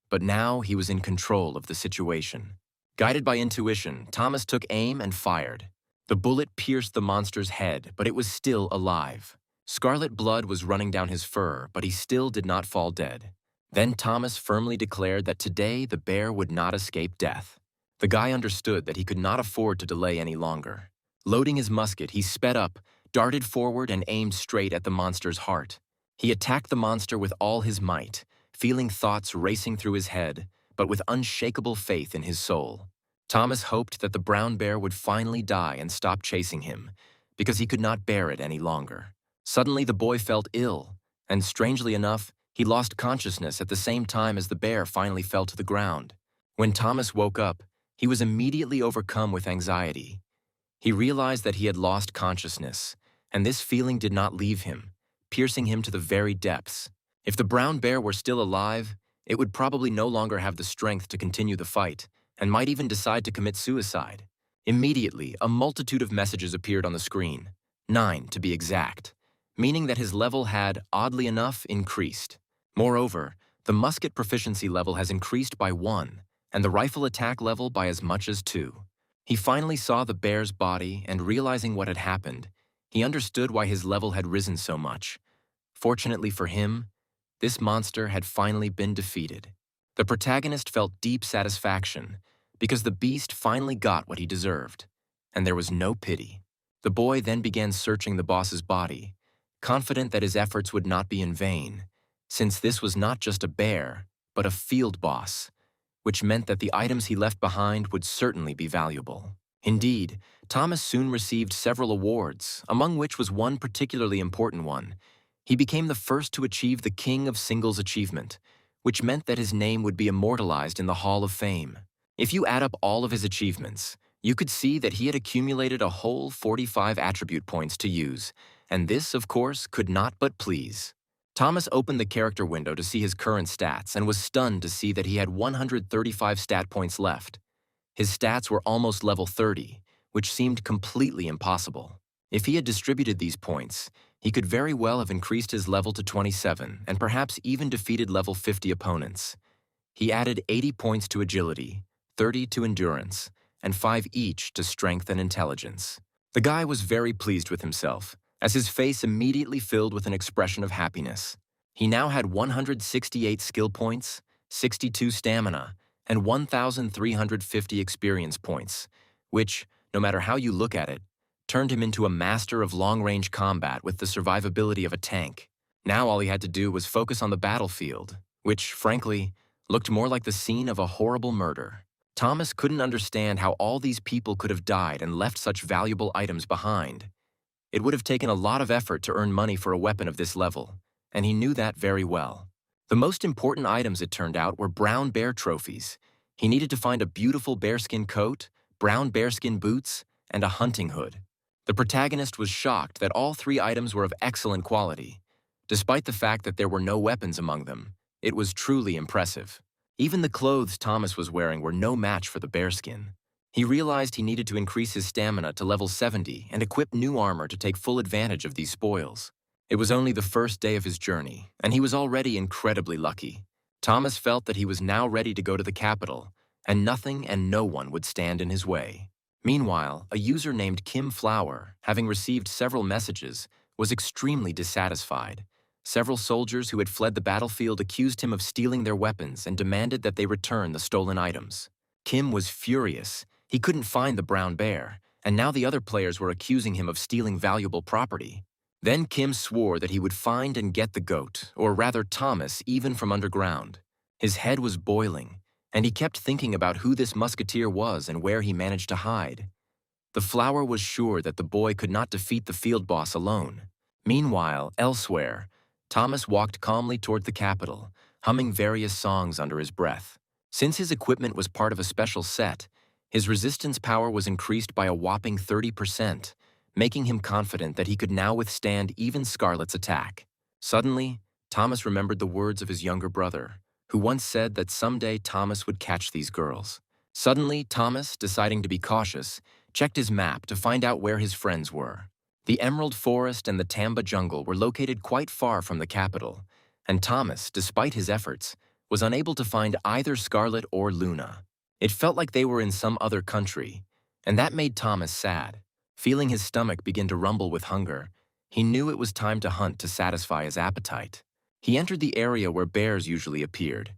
Speaker 1: but now he was in control of the situation. Guided by intuition, Thomas took aim and fired. The bullet pierced the monster's head, but it was still alive. Scarlet blood was running down his fur, but he still did not fall dead. Then Thomas firmly declared that today the bear would not escape death. The guy understood that he could not afford to delay any longer. Loading his musket, he sped up, darted forward, and aimed straight at the monster's heart. He attacked the monster with all his might, feeling thoughts racing through his head, but with unshakable faith in his soul. Thomas hoped that the brown bear would finally die and stop chasing him, because he could not bear it any longer. Suddenly the boy felt ill, and strangely enough, he lost consciousness at the same time as the bear finally fell to the ground. When Thomas woke up, he was immediately overcome with anxiety. He realized that he had lost consciousness, and this feeling did not leave him, piercing him to the very depths. If the brown bear were still alive, it would probably no longer have the strength to continue the fight, and might even decide to commit suicide. Immediately, a multitude of messages appeared on the screen, 9 to be exact, meaning that his level had, oddly enough, increased. Moreover, the musket proficiency level has increased by 1, and the rifle attack level by as much as 2. He finally saw the bear's body, and realizing what had happened, he understood why his level had risen so much. Fortunately for him, this monster had finally been defeated. The protagonist felt deep satisfaction, because the beast finally got what he deserved, and there was no pity. The boy then began searching the boss's body, confident that his efforts would not be in vain. since this was not just a bear, but a field boss, which meant that the items he left behind would certainly be valuable. Indeed, Thomas soon received several awards, among which was one particularly important one. He became the first to achieve the King of Singles achievement, which meant that his name would be immortalized in the Hall of Fame. If you add up all of his achievements, you could see that he had accumulated a whole 45 attribute points to use, and this, of course, could not but please. Thomas opened the character window to see his current stats and was stunned to see that he had 135 stat points left. His stats were almost level 30, which seemed completely impossible. If he had distributed these points, he could very well have increased his level to 27 and perhaps even defeated level 50 opponents. He added 80 points to agility, 30 to endurance, and 5 each to strength and intelligence. The guy was very pleased with himself, as his face immediately filled with an expression of happiness. He now had 168 skill points, 62 stamina, and 1,350 experience points, which, no matter how you look at it, turned him into a master of long-range combat with the survivability of a tank. Now all he had to do was focus on the battlefield, which, frankly, looked more like the scene of a horrible murder. Thomas couldn't understand how all these people could have died and left such valuable items behind. It would have taken a lot of effort to earn money for a weapon of this level, and he knew that very well. The most important items, it turned out, were brown bear trophies. He needed to find a beautiful bearskin coat, brown bearskin boots, and a hunting hood. The protagonist was shocked that all 3 items were of excellent quality. Despite the fact that there were no weapons among them, it was truly impressive. Even the clothes Thomas was wearing were no match for the bearskin. He realized he needed to increase his stamina to level 70 and equip new armor to take full advantage of these spoils. It was only the first day of his journey, and he was already incredibly lucky. Thomas felt that he was now ready to go to the capital, and nothing and no one would stand in his way. Meanwhile, a user named Kim Flower, having received several messages, was extremely dissatisfied. Several soldiers who had fled the battlefield accused him of stealing their weapons and demanded that they return the stolen items. Kim was furious. He couldn't find the brown bear, and now the other players were accusing him of stealing valuable property. Then Kim swore that he would find and get the goat, or rather Thomas, even from underground. His head was boiling, and he kept thinking about who this musketeer was and where he managed to hide. The Flower was sure that the boy could not defeat the field boss alone. Meanwhile, elsewhere, Thomas walked calmly toward the capital, humming various songs under his breath. Since his equipment was part of a special set, his resistance power was increased by a whopping 30%, making him confident that he could now withstand even Scarlet's attack. Suddenly, Thomas remembered the words of his younger brother, who once said that someday Thomas would catch these girls. Suddenly, Thomas, deciding to be cautious, checked his map to find out where his friends were. The Emerald Forest and the Tamba Jungle were located quite far from the capital, and Thomas, despite his efforts, was unable to find either Scarlet or Luna. It felt like they were in some other country, and that made Thomas sad. Feeling his stomach begin to rumble with hunger, he knew it was time to hunt to satisfy his appetite. He entered the area where bears usually appeared.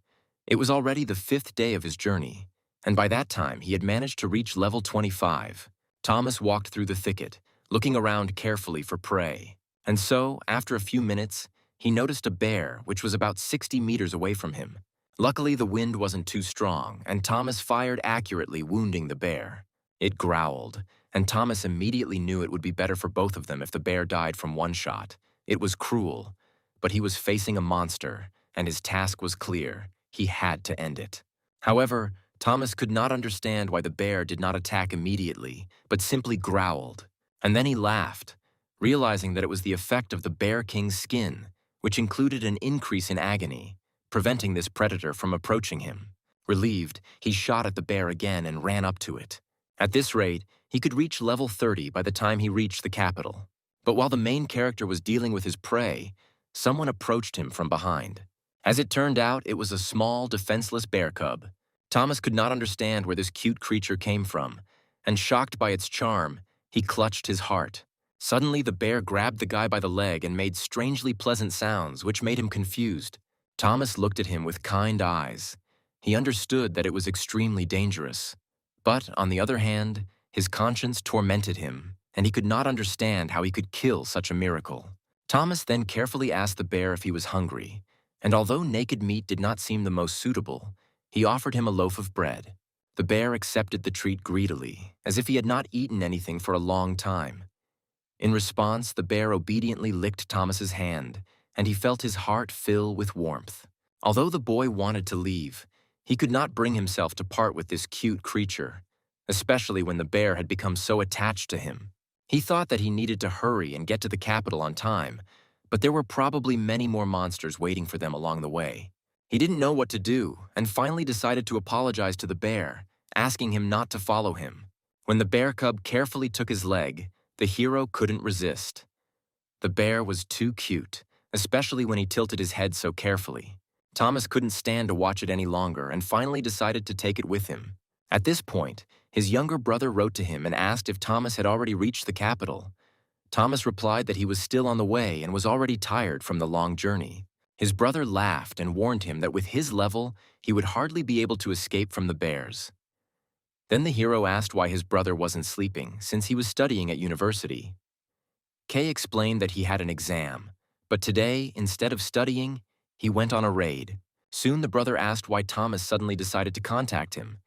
Speaker 1: It was already the 5th day of his journey, and by that time he had managed to reach level 25. Thomas walked through the thicket, looking around carefully for prey. And so, after a few minutes, he noticed a bear which was about 60 meters away from him. Luckily, the wind wasn't too strong, and Thomas fired accurately, wounding the bear. It growled, and Thomas immediately knew it would be better for both of them if the bear died from one shot. It was cruel, but he was facing a monster, and his task was clear. He had to end it. However, Thomas could not understand why the bear did not attack immediately, but simply growled. And then he laughed, realizing that it was the effect of the Bear King's skin, which included an increase in agony, preventing this predator from approaching him. Relieved, he shot at the bear again and ran up to it. At this rate, he could reach level 30 by the time he reached the capital. But while the main character was dealing with his prey, someone approached him from behind. As it turned out, it was a small, defenseless bear cub. Thomas could not understand where this cute creature came from, and shocked by its charm, he clutched his heart. Suddenly, the bear grabbed the guy by the leg and made strangely pleasant sounds, which made him confused. Thomas looked at him with kind eyes. He understood that it was extremely dangerous. But, on the other hand, his conscience tormented him, and he could not understand how he could kill such a miracle. Thomas then carefully asked the bear if he was hungry, And although naked meat did not seem the most suitable, he offered him a loaf of bread. The bear accepted the treat greedily, as if he had not eaten anything for a long time. In response, the bear obediently licked Thomas's hand, and he felt his heart fill with warmth. Although the boy wanted to leave, he could not bring himself to part with this cute creature, especially when the bear had become so attached to him. He thought that he needed to hurry and get to the capital on time, but there were probably many more monsters waiting for them along the way. He didn't know what to do and finally decided to apologize to the bear, asking him not to follow him. When the bear cub carefully took his leg, the hero couldn't resist. The bear was too cute, especially when he tilted his head so carefully. Thomas couldn't stand to watch it any longer and finally decided to take it with him. At this point, his younger brother wrote to him and asked if Thomas had already reached the capital. Thomas replied that he was still on the way and was already tired from the long journey. His brother laughed and warned him that with his level, he would hardly be able to escape from the bears. Then the hero asked why his brother wasn't sleeping, since he was studying at university. Kay explained that he had an exam, but today, instead of studying, he went on a raid. Soon the brother asked why Thomas suddenly decided to contact him.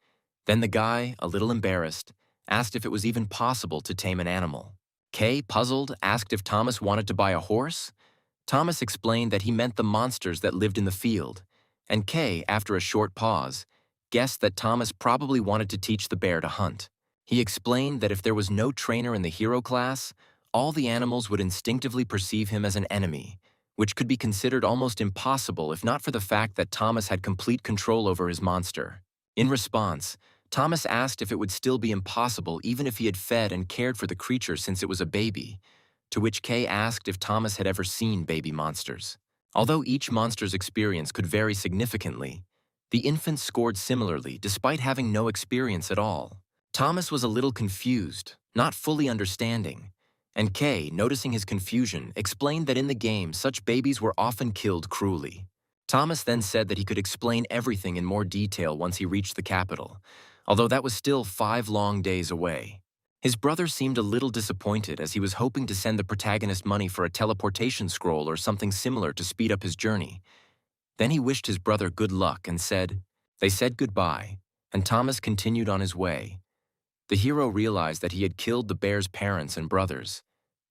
Speaker 1: Then the guy, a little embarrassed, asked if it was even possible to tame an animal. Kay, puzzled, asked if Thomas wanted to buy a horse. Thomas explained that he meant the monsters that lived in the field, and Kay, after a short pause, guessed that Thomas probably wanted to teach the bear to hunt. He explained that if there was no trainer in the hero class, all the animals would instinctively perceive him as an enemy, which could be considered almost impossible if not for the fact that Thomas had complete control over his monster. In response, Thomas asked if it would still be impossible even if he had fed and cared for the creature since it was a baby, to which Kay asked if Thomas had ever seen baby monsters. Although each monster's experience could vary significantly, the infant scored similarly despite having no experience at all. Thomas was a little confused, not fully understanding, and Kay, noticing his confusion, explained that in the game such babies were often killed cruelly. Thomas then said that he could explain everything in more detail once he reached the capital, although that was still 5 long days away. His brother seemed a little disappointed as he was hoping to send the protagonist money for a teleportation scroll or something similar to speed up his journey. Then he wished his brother good luck and they said goodbye, and Thomas continued on his way. The hero realized that he had killed the bear's parents and brothers,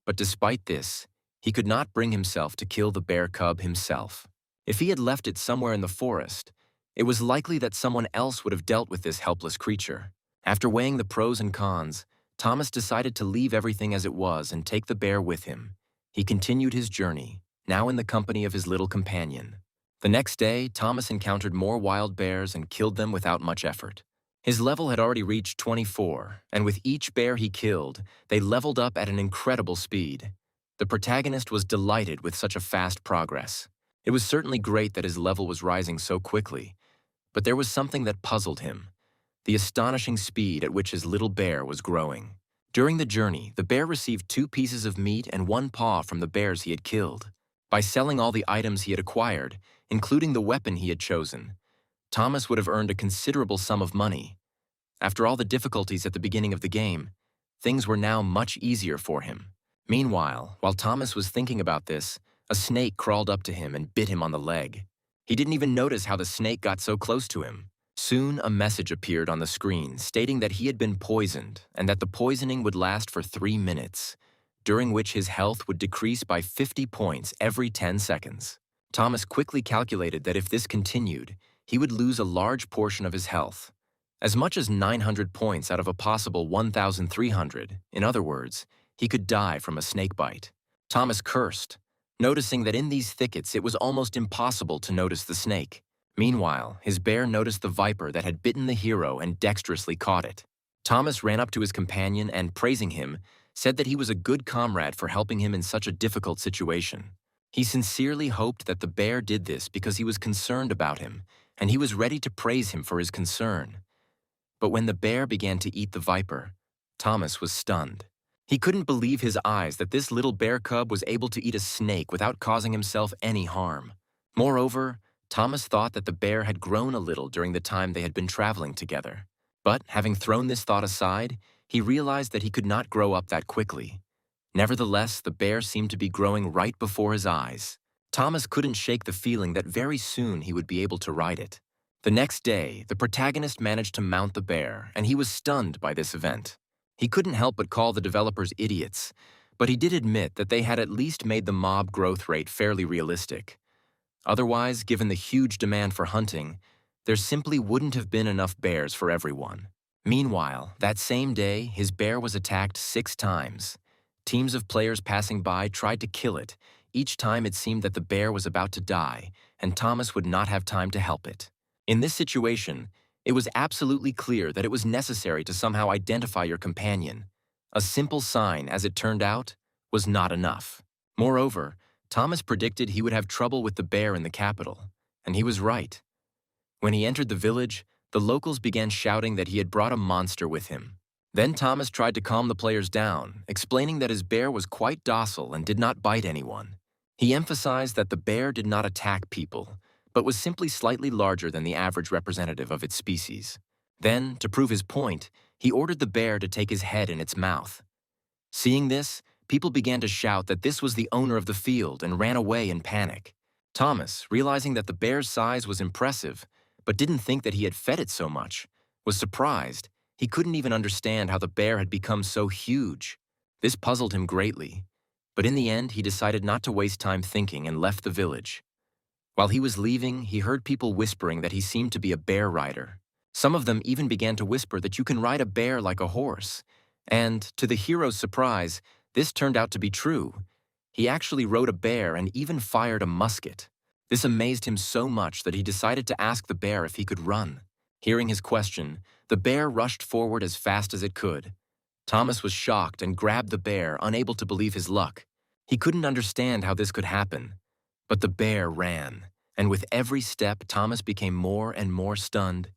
Speaker 1: but despite this, he could not bring himself to kill the bear cub himself. If he had left it somewhere in the forest, it was likely that someone else would have dealt with this helpless creature. After weighing the pros and cons, Thomas decided to leave everything as it was and take the bear with him. He continued his journey, now in the company of his little companion. The next day, Thomas encountered more wild bears and killed them without much effort. His level had already reached 24, and with each bear he killed, they leveled up at an incredible speed. The protagonist was delighted with such a fast progress. It was certainly great that his level was rising so quickly, but there was something that puzzled him: the astonishing speed at which his little bear was growing. During the journey, the bear received 2 pieces of meat and 1 paw from the bears he had killed. By selling all the items he had acquired, including the weapon he had chosen, Thomas would have earned a considerable sum of money. After all the difficulties at the beginning of the game, things were now much easier for him. Meanwhile, while Thomas was thinking about this, a snake crawled up to him and bit him on the leg. He didn't even notice how the snake got so close to him. Soon, a message appeared on the screen stating that he had been poisoned and that the poisoning would last for 3 minutes, during which his health would decrease by 50 points every 10 seconds. Thomas quickly calculated that if this continued, he would lose a large portion of his health. As much as 900 points out of a possible 1,300, in other words, he could die from a snake bite. Thomas cursed, noticing that in these thickets it was almost impossible to notice the snake. Meanwhile, his bear noticed the viper that had bitten the hero and dexterously caught it. Thomas ran up to his companion and, praising him, said that he was a good comrade for helping him in such a difficult situation. He sincerely hoped that the bear did this because he was concerned about him, and he was ready to praise him for his concern. But when the bear began to eat the viper, Thomas was stunned. He couldn't believe his eyes that this little bear cub was able to eat a snake without causing himself any harm. Moreover, Thomas thought that the bear had grown a little during the time they had been traveling together. But having thrown this thought aside, he realized that he could not grow up that quickly. Nevertheless, the bear seemed to be growing right before his eyes. Thomas couldn't shake the feeling that very soon he would be able to ride it. The next day, the protagonist managed to mount the bear, and he was stunned by this event. He couldn't help but call the developers idiots, but he did admit that they had at least made the mob growth rate fairly realistic. Otherwise, given the huge demand for hunting, there simply wouldn't have been enough bears for everyone. Meanwhile, that same day, his bear was attacked 6 times. Teams of players passing by tried to kill it. Each time it seemed that the bear was about to die, and Thomas would not have time to help it. In this situation, it was absolutely clear that it was necessary to somehow identify your companion. A simple sign, as it turned out, was not enough. Moreover, Thomas predicted he would have trouble with the bear in the capital, and he was right. When he entered the village, the locals began shouting that he had brought a monster with him. Then Thomas tried to calm the players down, explaining that his bear was quite docile and did not bite anyone. He emphasized that the bear did not attack people, but was simply slightly larger than the average representative of its species. Then, to prove his point, he ordered the bear to take his head in its mouth. Seeing this, people began to shout that this was the owner of the field and ran away in panic. Thomas, realizing that the bear's size was impressive, but didn't think that he had fed it so much, was surprised. He couldn't even understand how the bear had become so huge. This puzzled him greatly, but in the end he decided not to waste time thinking and left the village. While he was leaving, he heard people whispering that he seemed to be a bear rider. Some of them even began to whisper that you can ride a bear like a horse. And, to the hero's surprise, this turned out to be true. He actually rode a bear and even fired a musket. This amazed him so much that he decided to ask the bear if he could run. Hearing his question, the bear rushed forward as fast as it could. Thomas was shocked and grabbed the bear, unable to believe his luck. He couldn't understand how this could happen. But the bear ran, and with every step, Thomas became more and more stunned.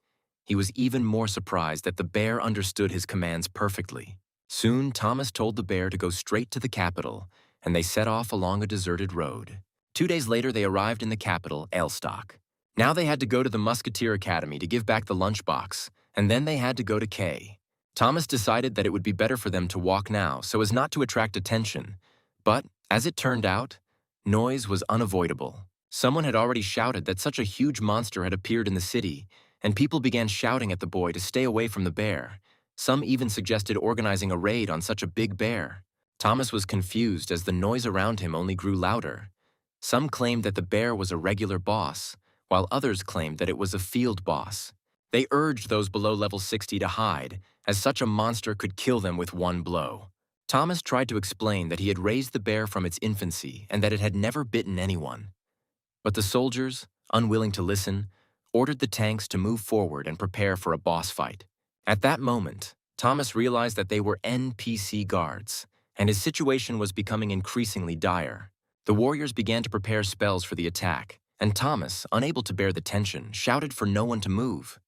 Speaker 1: He was even more surprised that the bear understood his commands perfectly. Soon, Thomas told the bear to go straight to the capital, and they set off along a deserted road. 2 days later, they arrived in the capital, Elstock. Now they had to go to the Musketeer Academy to give back the lunchbox, and then they had to go to K. Thomas decided that it would be better for them to walk now so as not to attract attention. But, as it turned out, noise was unavoidable. Someone had already shouted that such a huge monster had appeared in the city, and people began shouting at the boy to stay away from the bear. Some even suggested organizing a raid on such a big bear. Thomas was confused as the noise around him only grew louder. Some claimed that the bear was a regular boss, while others claimed that it was a field boss. They urged those below level 60 to hide, as such a monster could kill them with one blow. Thomas tried to explain that he had raised the bear from its infancy and that it had never bitten anyone. But the soldiers, unwilling to listen, ordered the tanks to move forward and prepare for a boss fight. At that moment, Thomas realized that they were NPC guards, and his situation was becoming increasingly dire. The warriors began to prepare spells for the attack, and Thomas, unable to bear the tension, shouted for no one to move.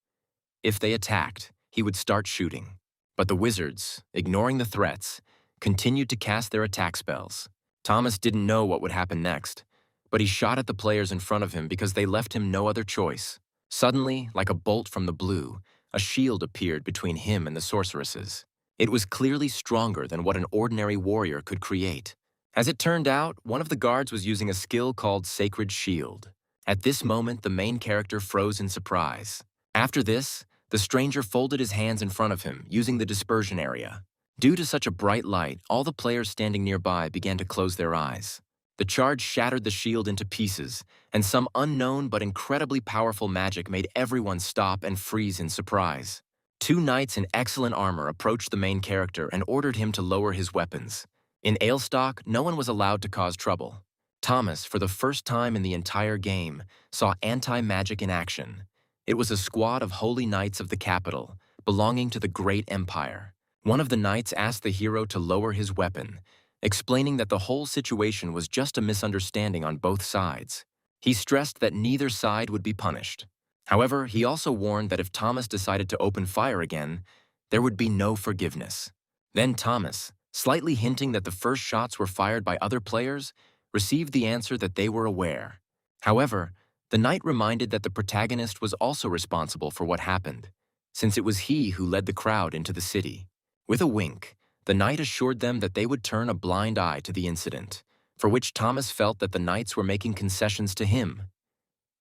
Speaker 1: If they attacked, he would start shooting. But the wizards, ignoring the threats, continued to cast their attack spells. Thomas didn't know what would happen next, but he shot at the players in front of him because they left him no other choice. Suddenly, like a bolt from the blue, a shield appeared between him and the sorceresses. It was clearly stronger than what an ordinary warrior could create. As it turned out, one of the guards was using a skill called Sacred Shield. At this moment, the main character froze in surprise. After this, the stranger folded his hands in front of him, using the dispersion area. Due to such a bright light, all the players standing nearby began to close their eyes. The charge shattered the shield into pieces, and some unknown but incredibly powerful magic made everyone stop and freeze in surprise. 2 knights in excellent armor approached the main character and ordered him to lower his weapons. In Ailstock, no one was allowed to cause trouble. Thomas, for the first time in the entire game, saw anti-magic in action. It was a squad of holy knights of the capital, belonging to the great empire. One of the knights asked the hero to lower his weapon, explaining that the whole situation was just a misunderstanding on both sides. He stressed that neither side would be punished. However, he also warned that if Thomas decided to open fire again, there would be no forgiveness. Then Thomas, slightly hinting that the first shots were fired by other players, received the answer that they were aware. However, the knight reminded that the protagonist was also responsible for what happened, since it was he who led the crowd into the city. With a wink, the knight assured them that they would turn a blind eye to the incident, for which Thomas felt that the knights were making concessions to him.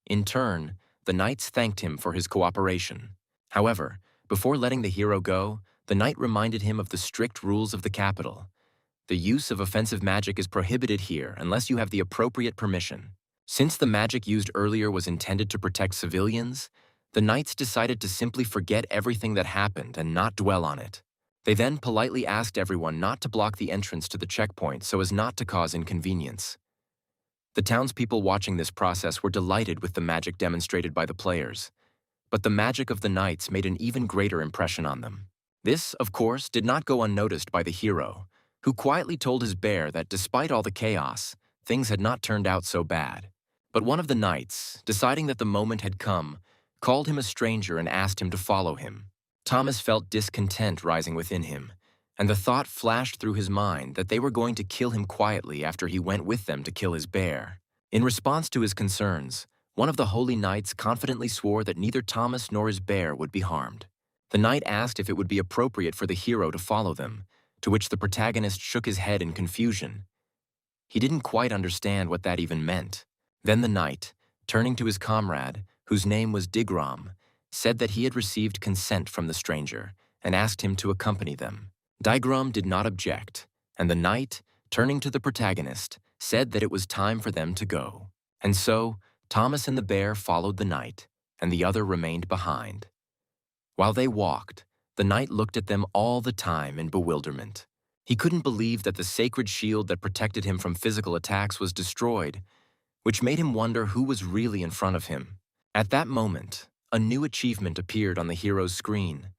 Speaker 1: In turn, the knights thanked him for his cooperation. However, before letting the hero go, the knight reminded him of the strict rules of the capital. The use of offensive magic is prohibited here unless you have the appropriate permission. Since the magic used earlier was intended to protect civilians, the knights decided to simply forget everything that happened and not dwell on it. They then politely asked everyone not to block the entrance to the checkpoint so as not to cause inconvenience. The townspeople watching this process were delighted with the magic demonstrated by the players, but the magic of the knights made an even greater impression on them. This, of course, did not go unnoticed by the hero, who quietly told his bear that despite all the chaos, things had not turned out so bad. But one of the knights, deciding that the moment had come, called him a stranger and asked him to follow him. Thomas felt discontent rising within him, and the thought flashed through his mind that they were going to kill him quietly after he went with them to kill his bear. In response to his concerns, one of the holy knights confidently swore that neither Thomas nor his bear would be harmed. The knight asked if it would be appropriate for the hero to follow them, to which the protagonist shook his head in confusion. He didn't quite understand what that even meant. Then the knight, turning to his comrade, whose name was Digram, said that he had received consent from the stranger and asked him to accompany them. Digram did not object, and the knight, turning to the protagonist, said that it was time for them to go. And so, Thomas and the bear followed the knight, and the other remained behind. While they walked, the knight looked at them all the time in bewilderment. He couldn't believe that the sacred shield that protected him from physical attacks was destroyed, which made him wonder who was really in front of him. At that moment, a new achievement appeared on the hero's screen: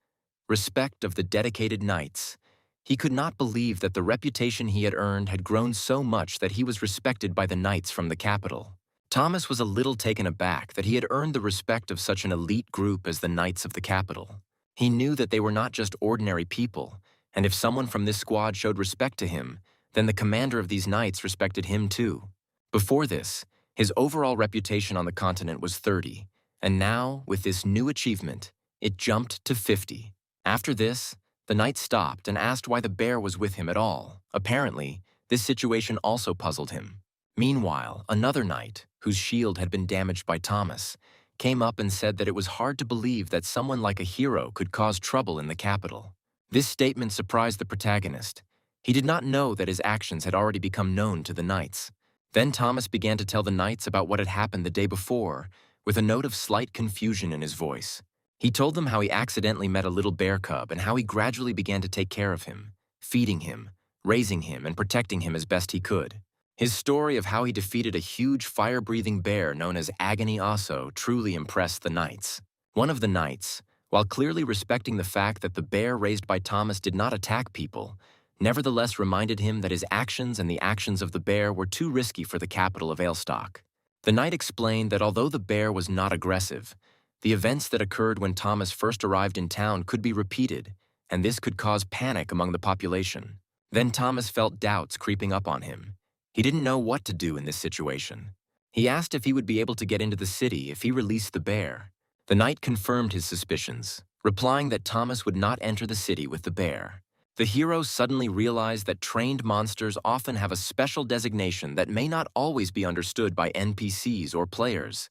Speaker 1: respect of the dedicated knights. He could not believe that the reputation he had earned had grown so much that he was respected by the knights from the capital. Thomas was a little taken aback that he had earned the respect of such an elite group as the knights of the capital. He knew that they were not just ordinary people, and if someone from this squad showed respect to him, then the commander of these knights respected him too. Before this, his overall reputation on the continent was 30, and now, with this new achievement, it jumped to 50. After this, the knight stopped and asked why the bear was with him at all. Apparently, this situation also puzzled him. Meanwhile, another knight, whose shield had been damaged by Thomas, came up and said that it was hard to believe that someone like a hero could cause trouble in the capital. This statement surprised the protagonist. He did not know that his actions had already become known to the knights. Then Thomas began to tell the knights about what had happened the day before, with a note of slight confusion in his voice. He told them how he accidentally met a little bear cub and how he gradually began to take care of him, feeding him, raising him, and protecting him as best he could. His story of how he defeated a huge fire-breathing bear known as Agony Osso truly impressed the knights. One of the knights, while clearly respecting the fact that the bear raised by Thomas did not attack people, nevertheless reminded him that his actions and the actions of the bear were too risky for the capital of Ailstock. The knight explained that although the bear was not aggressive, the events that occurred when Thomas first arrived in town could be repeated, and this could cause panic among the population. Then Thomas felt doubts creeping up on him. He didn't know what to do in this situation. He asked if he would be able to get into the city if he released the bear. The knight confirmed his suspicions, replying that Thomas would not enter the city with the bear. The hero suddenly realized that trained monsters often have a special designation that may not always be understood by NPCs or players,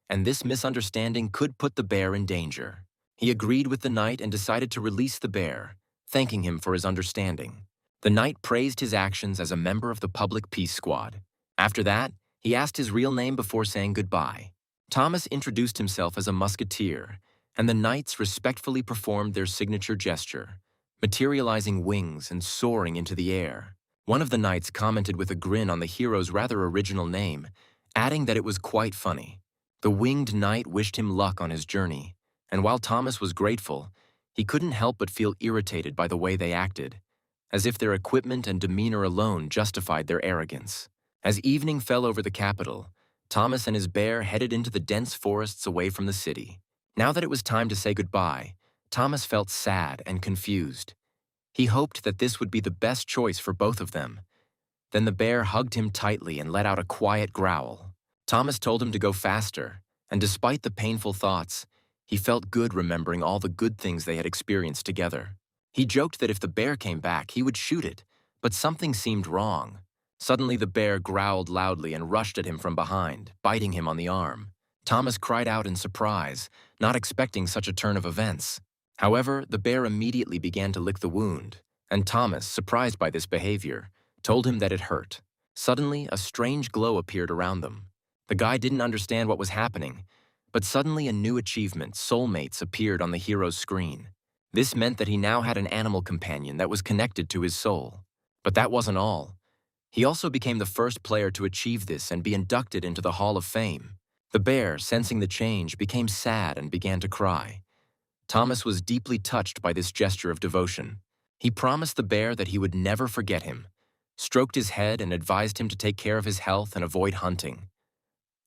Speaker 1: and this misunderstanding could put the bear in danger. He agreed with the knight and decided to release the bear, thanking him for his understanding. The knight praised his actions as a member of the public peace squad. After that, he asked his real name before saying goodbye. Thomas introduced himself as a musketeer, and the knights respectfully performed their signature gesture, materializing wings and soaring into the air. One of the knights commented with a grin on the hero's rather original name, adding that it was quite funny. The winged knight wished him luck on his journey, and while Thomas was grateful, he couldn't help but feel irritated by the way they acted, as if their equipment and demeanor alone justified their arrogance. As evening fell over the capital, Thomas and his bear headed into the dense forests away from the city. Now that it was time to say goodbye, Thomas felt sad and confused. He hoped that this would be the best choice for both of them. Then the bear hugged him tightly and let out a quiet growl. Thomas told him to go faster, and despite the painful thoughts, he felt good remembering all the good things they had experienced together. He joked that if the bear came back, he would shoot it, but something seemed wrong. Suddenly the bear growled loudly and rushed at him from behind, biting him on the arm. Thomas cried out in surprise, not expecting such a turn of events. However, the bear immediately began to lick the wound, and Thomas, surprised by this behavior, told him that it hurt. Suddenly, a strange glow appeared around them. The guy didn't understand what was happening, but suddenly a new achievement, Soulmates, appeared on the hero's screen. This meant that he now had an animal companion that was connected to his soul. But that wasn't all. He also became the first player to achieve this and be inducted into the Hall of Fame. The bear, sensing the change, became sad and began to cry. Thomas was deeply touched by this gesture of devotion. He promised the bear that he would never forget him, stroked his head and advised him to take care of his health and avoid hunting.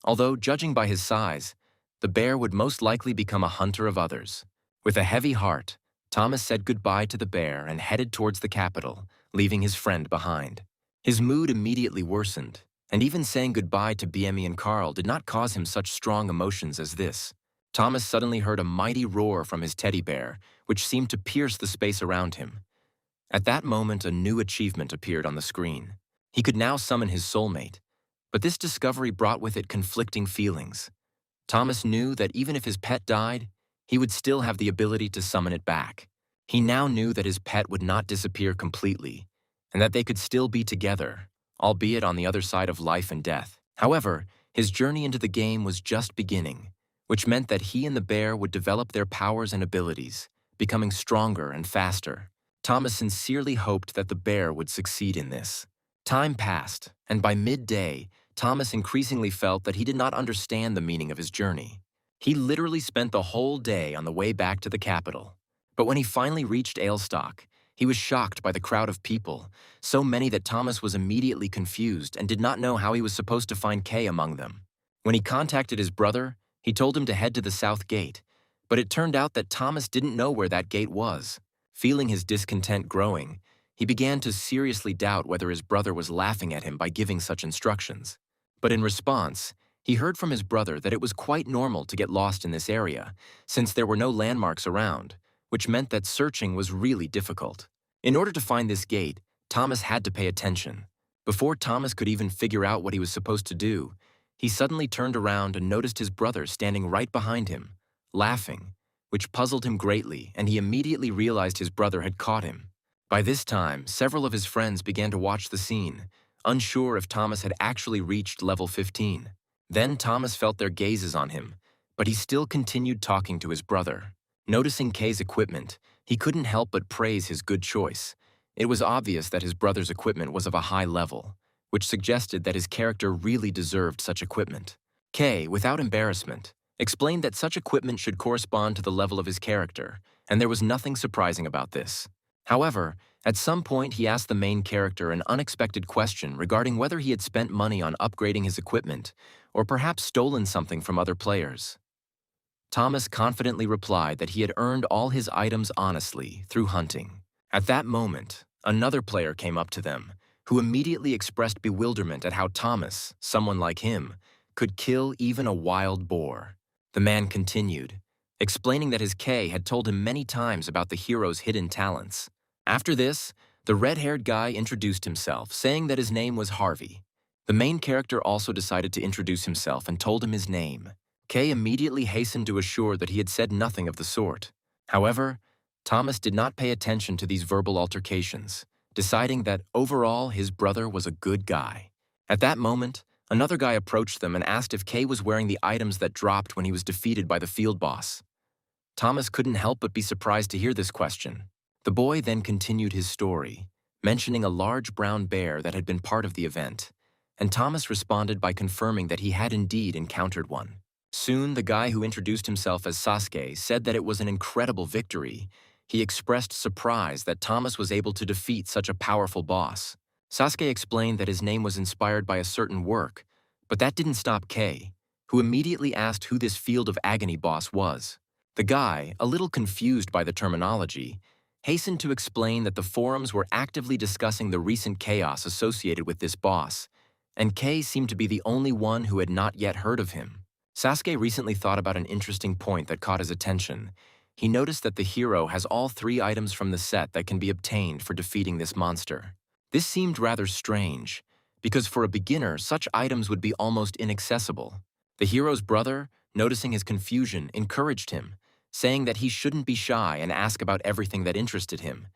Speaker 1: Although, judging by his size, the bear would most likely become a hunter of others. With a heavy heart, Thomas said goodbye to the bear and headed towards the capital, leaving his friend behind. His mood immediately worsened, and even saying goodbye to BME and Carl did not cause him such strong emotions as this. Thomas suddenly heard a mighty roar from his teddy bear, which seemed to pierce the space around him. At that moment, a new achievement appeared on the screen. He could now summon his soulmate, but this discovery brought with it conflicting feelings. Thomas knew that even if his pet died, he would still have the ability to summon it back. He now knew that his pet would not disappear completely, and that they could still be together, albeit on the other side of life and death. However, his journey into the game was just beginning, which meant that he and the bear would develop their powers and abilities, becoming stronger and faster. Thomas sincerely hoped that the bear would succeed in this. Time passed, and by midday, Thomas increasingly felt that he did not understand the meaning of his journey. He literally spent the whole day on the way back to the capital. But when he finally reached Alestock, he was shocked by the crowd of people, so many that Thomas was immediately confused and did not know how he was supposed to find Kay among them. When he contacted his brother, he told him to head to the south gate, but it turned out that Thomas didn't know where that gate was. Feeling his discontent growing, he began to seriously doubt whether his brother was laughing at him by giving such instructions. But in response, he heard from his brother that it was quite normal to get lost in this area, since there were no landmarks around, which meant that searching was really difficult. In order to find this gate, Thomas had to pay attention. Before Thomas could even figure out what he was supposed to do, he suddenly turned around and noticed his brother standing right behind him, laughing, which puzzled him greatly, and he immediately realized his brother had caught him. By this time, several of his friends began to watch the scene, unsure if Thomas had actually reached level 15. Then Thomas felt their gazes on him, but he still continued talking to his brother. Noticing Kay's equipment, he couldn't help but praise his good choice. It was obvious that his brother's equipment was of a high level, which suggested that his character really deserved such equipment. Kay, without embarrassment, explained that such equipment should correspond to the level of his character, and there was nothing surprising about this. However, at some point he asked the main character an unexpected question regarding whether he had spent money on upgrading his equipment, or perhaps stolen something from other players. Thomas confidently replied that he had earned all his items honestly through hunting. At that moment, another player came up to them, who immediately expressed bewilderment at how Thomas, someone like him, could kill even a wild boar. The man continued, explaining that his K had told him many times about the hero's hidden talents. After this, the red-haired guy introduced himself, saying that his name was Harvey. The main character also decided to introduce himself and told him his name. Kay immediately hastened to assure that he had said nothing of the sort. However, Thomas did not pay attention to these verbal altercations, deciding that overall his brother was a good guy. At that moment, another guy approached them and asked if Kay was wearing the items that dropped when he was defeated by the field boss. Thomas couldn't help but be surprised to hear this question. The boy then continued his story, mentioning a large brown bear that had been part of the event, and Thomas responded by confirming that he had indeed encountered one. Soon, the guy who introduced himself as Sasuke said that it was an incredible victory. He expressed surprise that Thomas was able to defeat such a powerful boss. Sasuke explained that his name was inspired by a certain work, but that didn't stop Kay, who immediately asked who this Field of Agony boss was. The guy, a little confused by the terminology, hastened to explain that the forums were actively discussing the recent chaos associated with this boss, and Kay seemed to be the only one who had not yet heard of him. Sasuke recently thought about an interesting point that caught his attention. He noticed that the hero has all 3 items from the set that can be obtained for defeating this monster. This seemed rather strange, because for a beginner, such items would be almost inaccessible. The hero's brother, noticing his confusion, encouraged him, saying that he shouldn't be shy and ask about everything that interested him.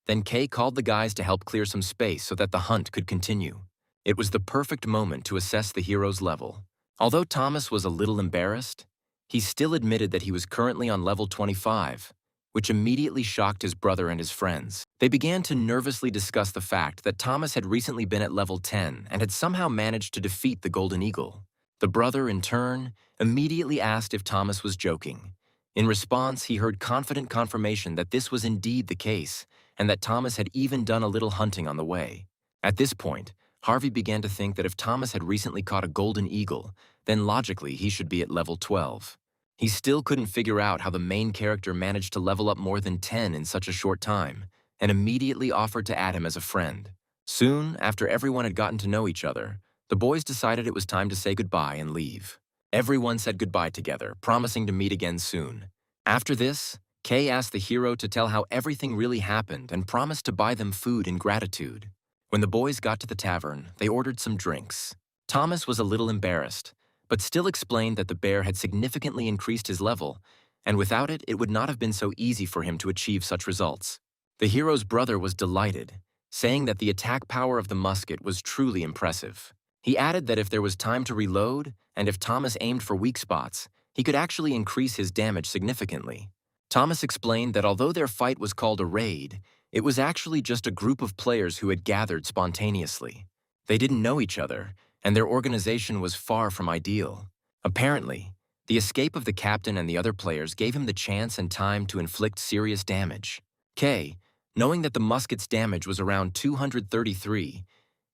Speaker 1: Then Kay called the guys to help clear some space so that the hunt could continue. It was the perfect moment to assess the hero's level. Although Thomas was a little embarrassed, he still admitted that he was currently on level 25, which immediately shocked his brother and his friends. They began to nervously discuss the fact that Thomas had recently been at level 10 and had somehow managed to defeat the Golden Eagle. The brother, in turn, immediately asked if Thomas was joking. In response, he heard confident confirmation that this was indeed the case, and that Thomas had even done a little hunting on the way. At this point, Harvey began to think that if Thomas had recently caught a golden eagle, then logically he should be at level 12. He still couldn't figure out how the main character managed to level up more than 10 in such a short time, and immediately offered to add him as a friend. Soon, after everyone had gotten to know each other, the boys decided it was time to say goodbye and leave. Everyone said goodbye together, promising to meet again soon. After this, Kay asked the hero to tell how everything really happened and promised to buy them food in gratitude. When the boys got to the tavern, they ordered some drinks. Thomas was a little embarrassed, but still explained that the bear had significantly increased his level, and without it, it would not have been so easy for him to achieve such results. The hero's brother was delighted, saying that the attack power of the musket was truly impressive. He added that if there was time to reload, and if Thomas aimed for weak spots, he could actually increase his damage significantly. Thomas explained that although their fight was called a raid, it was actually just a group of players who had gathered spontaneously. They didn't know each other, and their organization was far from ideal. Apparently, the escape of the captain and the other players gave him the chance and time to inflict serious damage. Kay, knowing that the musket's damage was around 233,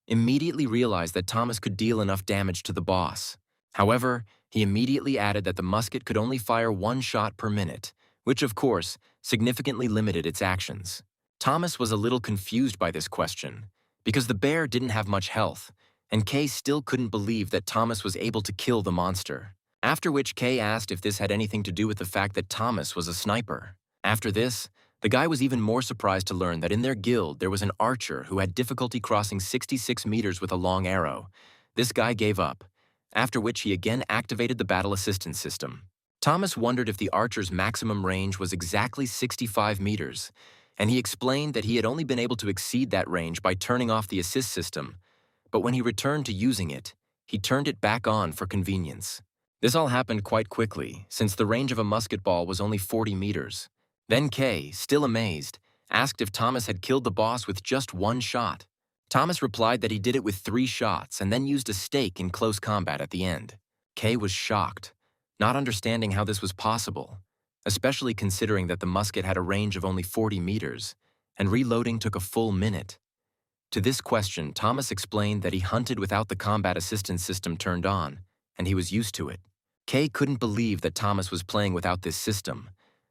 Speaker 1: immediately realized that Thomas could deal enough damage to the boss. However, he immediately added that the musket could only fire one shot per minute, which of course significantly limited its actions. Thomas was a little confused by this question, because the bear didn't have much health, and Kay still couldn't believe that Thomas was able to kill the monster. After which Kay asked if this had anything to do with the fact that Thomas was a sniper. After this, the guy was even more surprised to learn that in their guild there was an archer who had difficulty crossing 66 meters with a long arrow. This guy gave up, after which he again activated the battle assistance system. Thomas wondered if the archer's maximum range was exactly 65 meters, and he explained that he had only been able to exceed that range by turning off the assist system, but when he returned to using it, he turned it back on for convenience. This all happened quite quickly, since the range of a musket ball was only 40 meters. Then Kay, still amazed, asked if Thomas had killed the boss with just one shot. Thomas replied that he did it with 3 shots and then used a stake in close combat at the end. Kay was shocked, not understanding how this was possible, especially considering that the musket had a range of only 40 meters, and reloading took a full minute. To this question, Thomas explained that he hunted without the combat assistance system turned on, and he was used to it. Kay couldn't believe that Thomas was playing without this system,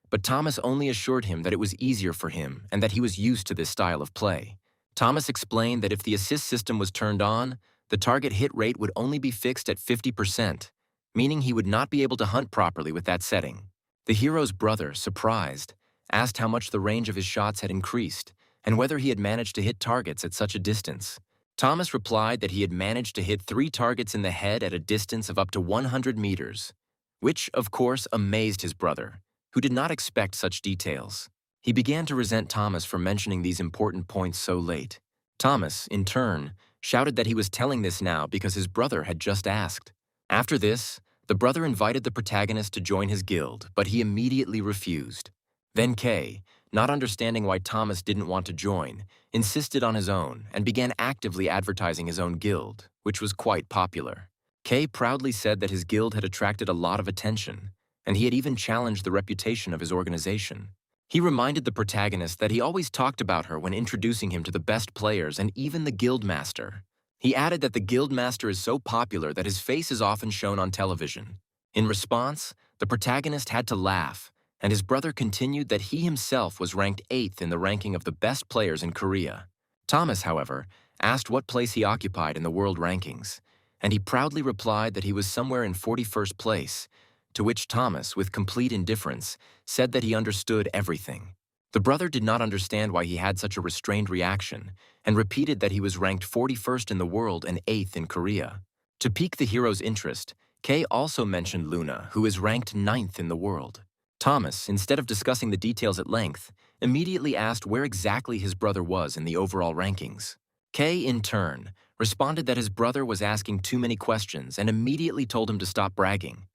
Speaker 1: but Thomas only assured him that it was easier for him and that he was used to this style of play. Thomas explained that if the assist system was turned on, the target hit rate would only be fixed at 50%, meaning he would not be able to hunt properly with that setting. The hero's brother, surprised, asked how much the range of his shots had increased, and whether he had managed to hit targets at such a distance. Thomas replied that he had managed to hit 3 targets in the head at a distance of up to 100 meters, which, of course, amazed his brother, who did not expect such details. He began to resent Thomas for mentioning these important points so late. Thomas, in turn, shouted that he was telling this now because his brother had just asked. After this, the brother invited the protagonist to join his guild, but he immediately refused. Then Kay, not understanding why Thomas didn't want to join, insisted on his own and began actively advertising his own guild, which was quite popular. Kay proudly said that his guild had attracted a lot of attention, and he had even challenged the reputation of his organization. He reminded the protagonist that he always talked about her when introducing him to the best players and even the guild master. He added that the guild master is so popular that his face is often shown on television. In response, the protagonist had to laugh, and his brother continued that he himself was ranked 8th in the ranking of the best players in Korea. Thomas, however, asked what place he occupied in the world rankings, and he proudly replied that he was somewhere in 41st place, to which Thomas, with complete indifference, said that he understood everything. The brother did not understand why he had such a restrained reaction and repeated that he was ranked 41st in the world and 8th in Korea. To pique the hero's interest, Kay also mentioned Luna, who is ranked 9th in the world. Thomas, instead of discussing the details at length, immediately asked where exactly his brother was in the overall rankings. Kay, in turn, responded that his brother was asking too many questions and immediately told him to stop bragging.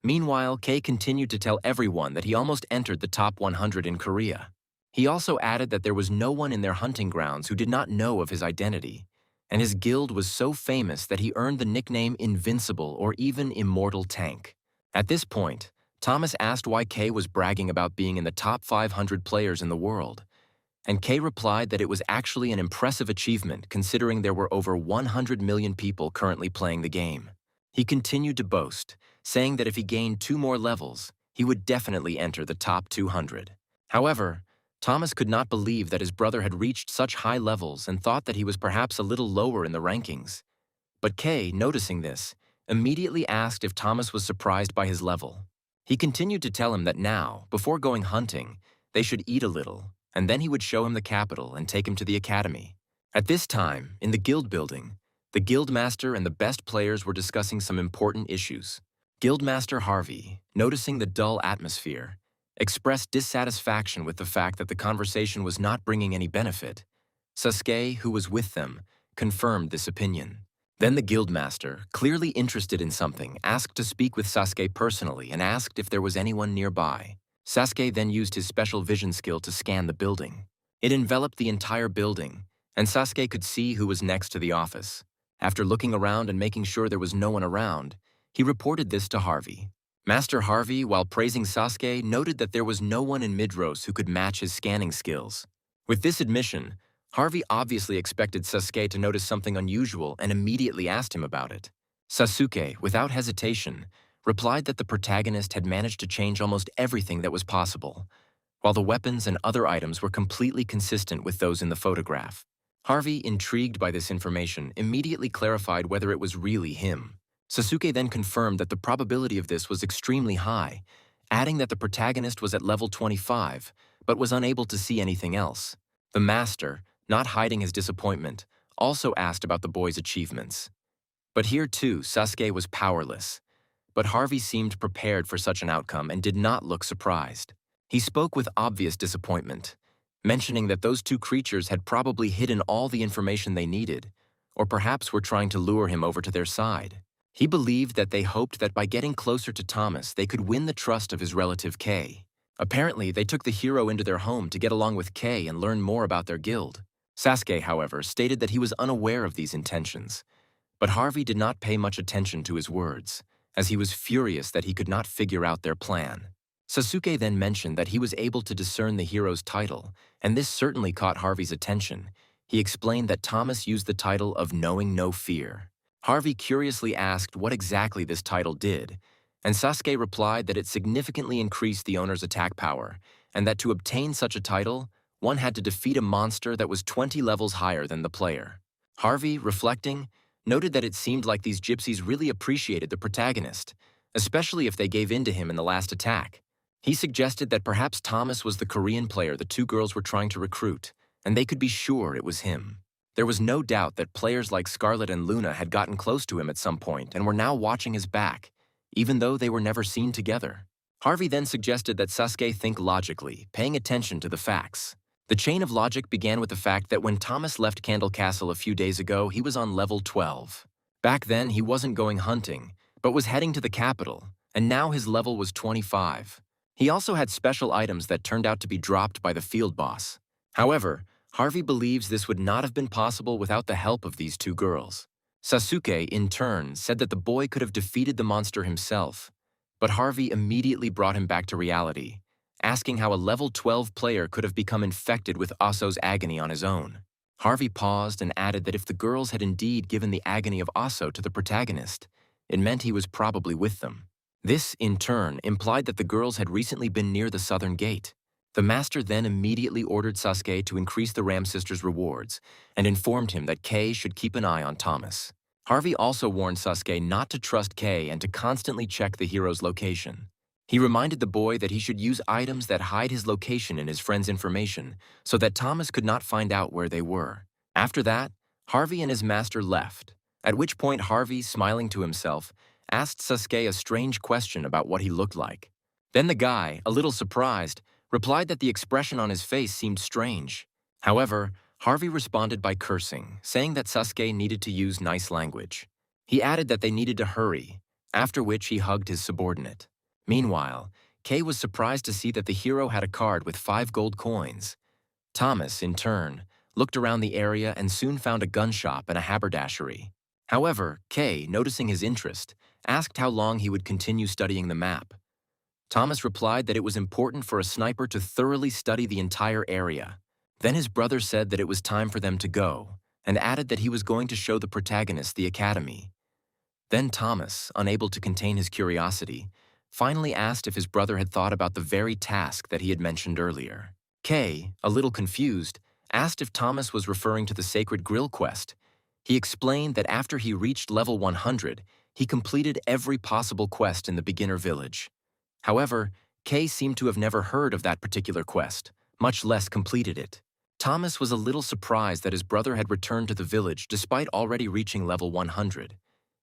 Speaker 1: Meanwhile, Kay continued to tell everyone that he almost entered the top 100 in Korea. He also added that there was no one in their hunting grounds who did not know of his identity, and his guild was so famous that he earned the nickname Invincible or even Immortal Tank. At this point, Thomas asked why Kay was bragging about being in the top 500 players in the world, and Kay replied that it was actually an impressive achievement considering there were over 100 million people currently playing the game. He continued to boast, saying that if he gained 2 more levels, he would definitely enter the top 200. However, Thomas could not believe that his brother had reached such high levels and thought that he was perhaps a little lower in the rankings. But Kay, noticing this, immediately asked if Thomas was surprised by his level. He continued to tell him that now, before going hunting, they should eat a little, and then he would show him the capital and take him to the academy. At this time, in the guild building, the guildmaster and the best players were discussing some important issues. Guildmaster Harvey, noticing the dull atmosphere, expressed dissatisfaction with the fact that the conversation was not bringing any benefit. Sasuke, who was with them, confirmed this opinion. Then the guildmaster, clearly interested in something, asked to speak with Sasuke personally and asked if there was anyone nearby. Sasuke then used his special vision skill to scan the building. It enveloped the entire building, and Sasuke could see who was next to the office. After looking around and making sure there was no one around, he reported this to Harvey. Master Harvey, while praising Sasuke, noted that there was no one in Midros who could match his scanning skills. With this admission, Harvey obviously expected Sasuke to notice something unusual and immediately asked him about it. Sasuke, without hesitation, replied that the protagonist had managed to change almost everything that was possible, while the weapons and other items were completely consistent with those in the photograph. Harvey, intrigued by this information, immediately clarified whether it was really him. Sasuke then confirmed that the probability of this was extremely high, adding that the protagonist was at level 25, but was unable to see anything else. The master, not hiding his disappointment, also asked about the boy's achievements. But here too, Sasuke was powerless. But Harvey seemed prepared for such an outcome and did not look surprised. He spoke with obvious disappointment, mentioning that those 2 creatures had probably hidden all the information they needed, or perhaps were trying to lure him over to their side. He believed that they hoped that by getting closer to Thomas, they could win the trust of his relative Kay. Apparently, they took the hero into their home to get along with Kay and learn more about their guild. Sasuke, however, stated that he was unaware of these intentions. But Harvey did not pay much attention to his words, as he was furious that he could not figure out their plan. Sasuke then mentioned that he was able to discern the hero's title, and this certainly caught Harvey's attention. He explained that Thomas used the title of Knowing No Fear. Harvey curiously asked what exactly this title did, and Sasuke replied that it significantly increased the owner's attack power, and that to obtain such a title, one had to defeat a monster that was 20 levels higher than the player. Harvey, reflecting, noted that it seemed like these gypsies really appreciated the protagonist, especially if they gave in to him in the last attack. He suggested that perhaps Thomas was the Korean player the 2 girls were trying to recruit, and they could be sure it was him. There was no doubt that players like Scarlet and Luna had gotten close to him at some point and were now watching his back, even though they were never seen together. Harvey then suggested that Sasuke think logically, paying attention to the facts. The chain of logic began with the fact that when Thomas left Candle Castle a few days ago, he was on level 12. Back then, he wasn't going hunting, but was heading to the capital, and now his level was 25. He also had special items that turned out to be dropped by the field boss. However, Harvey believes this would not have been possible without the help of these 2 girls. Sasuke, in turn, said that the boy could have defeated the monster himself, but Harvey immediately brought him back to reality, asking how a level 12 player could have become infected with Aso's agony on his own. Harvey paused and added that if the girls had indeed given the agony of Aso to the protagonist, it meant he was probably with them. This, in turn, implied that the girls had recently been near the southern gate. The master then immediately ordered Sasuke to increase the Ram sisters' rewards and informed him that Kay should keep an eye on Thomas. Harvey also warned Sasuke not to trust Kay and to constantly check the hero's location. He reminded the boy that he should use items that hide his location in his friend's information so that Thomas could not find out where they were. After that, Harvey and his master left, at which point Harvey, smiling to himself, asked Sasuke a strange question about what he looked like. Then the guy, a little surprised, replied that the expression on his face seemed strange. However, Harvey responded by cursing, saying that Sasuke needed to use nice language. He added that they needed to hurry, after which he hugged his subordinate. Meanwhile, Kay was surprised to see that the hero had a card with 5 gold coins. Thomas, in turn, looked around the area and soon found a gun shop and a haberdashery. However, Kay, noticing his interest, asked how long he would continue studying the map. Thomas replied that it was important for a sniper to thoroughly study the entire area. Then his brother said that it was time for them to go, and added that he was going to show the protagonist the academy. Then Thomas, unable to contain his curiosity, finally asked if his brother had thought about the very task that he had mentioned earlier. Kay, a little confused, asked if Thomas was referring to the Sacred Grill quest. He explained that after he reached level 100, he completed every possible quest in the beginner village. However, Kay seemed to have never heard of that particular quest, much less completed it. Thomas was a little surprised that his brother had returned to the village despite already reaching level 100,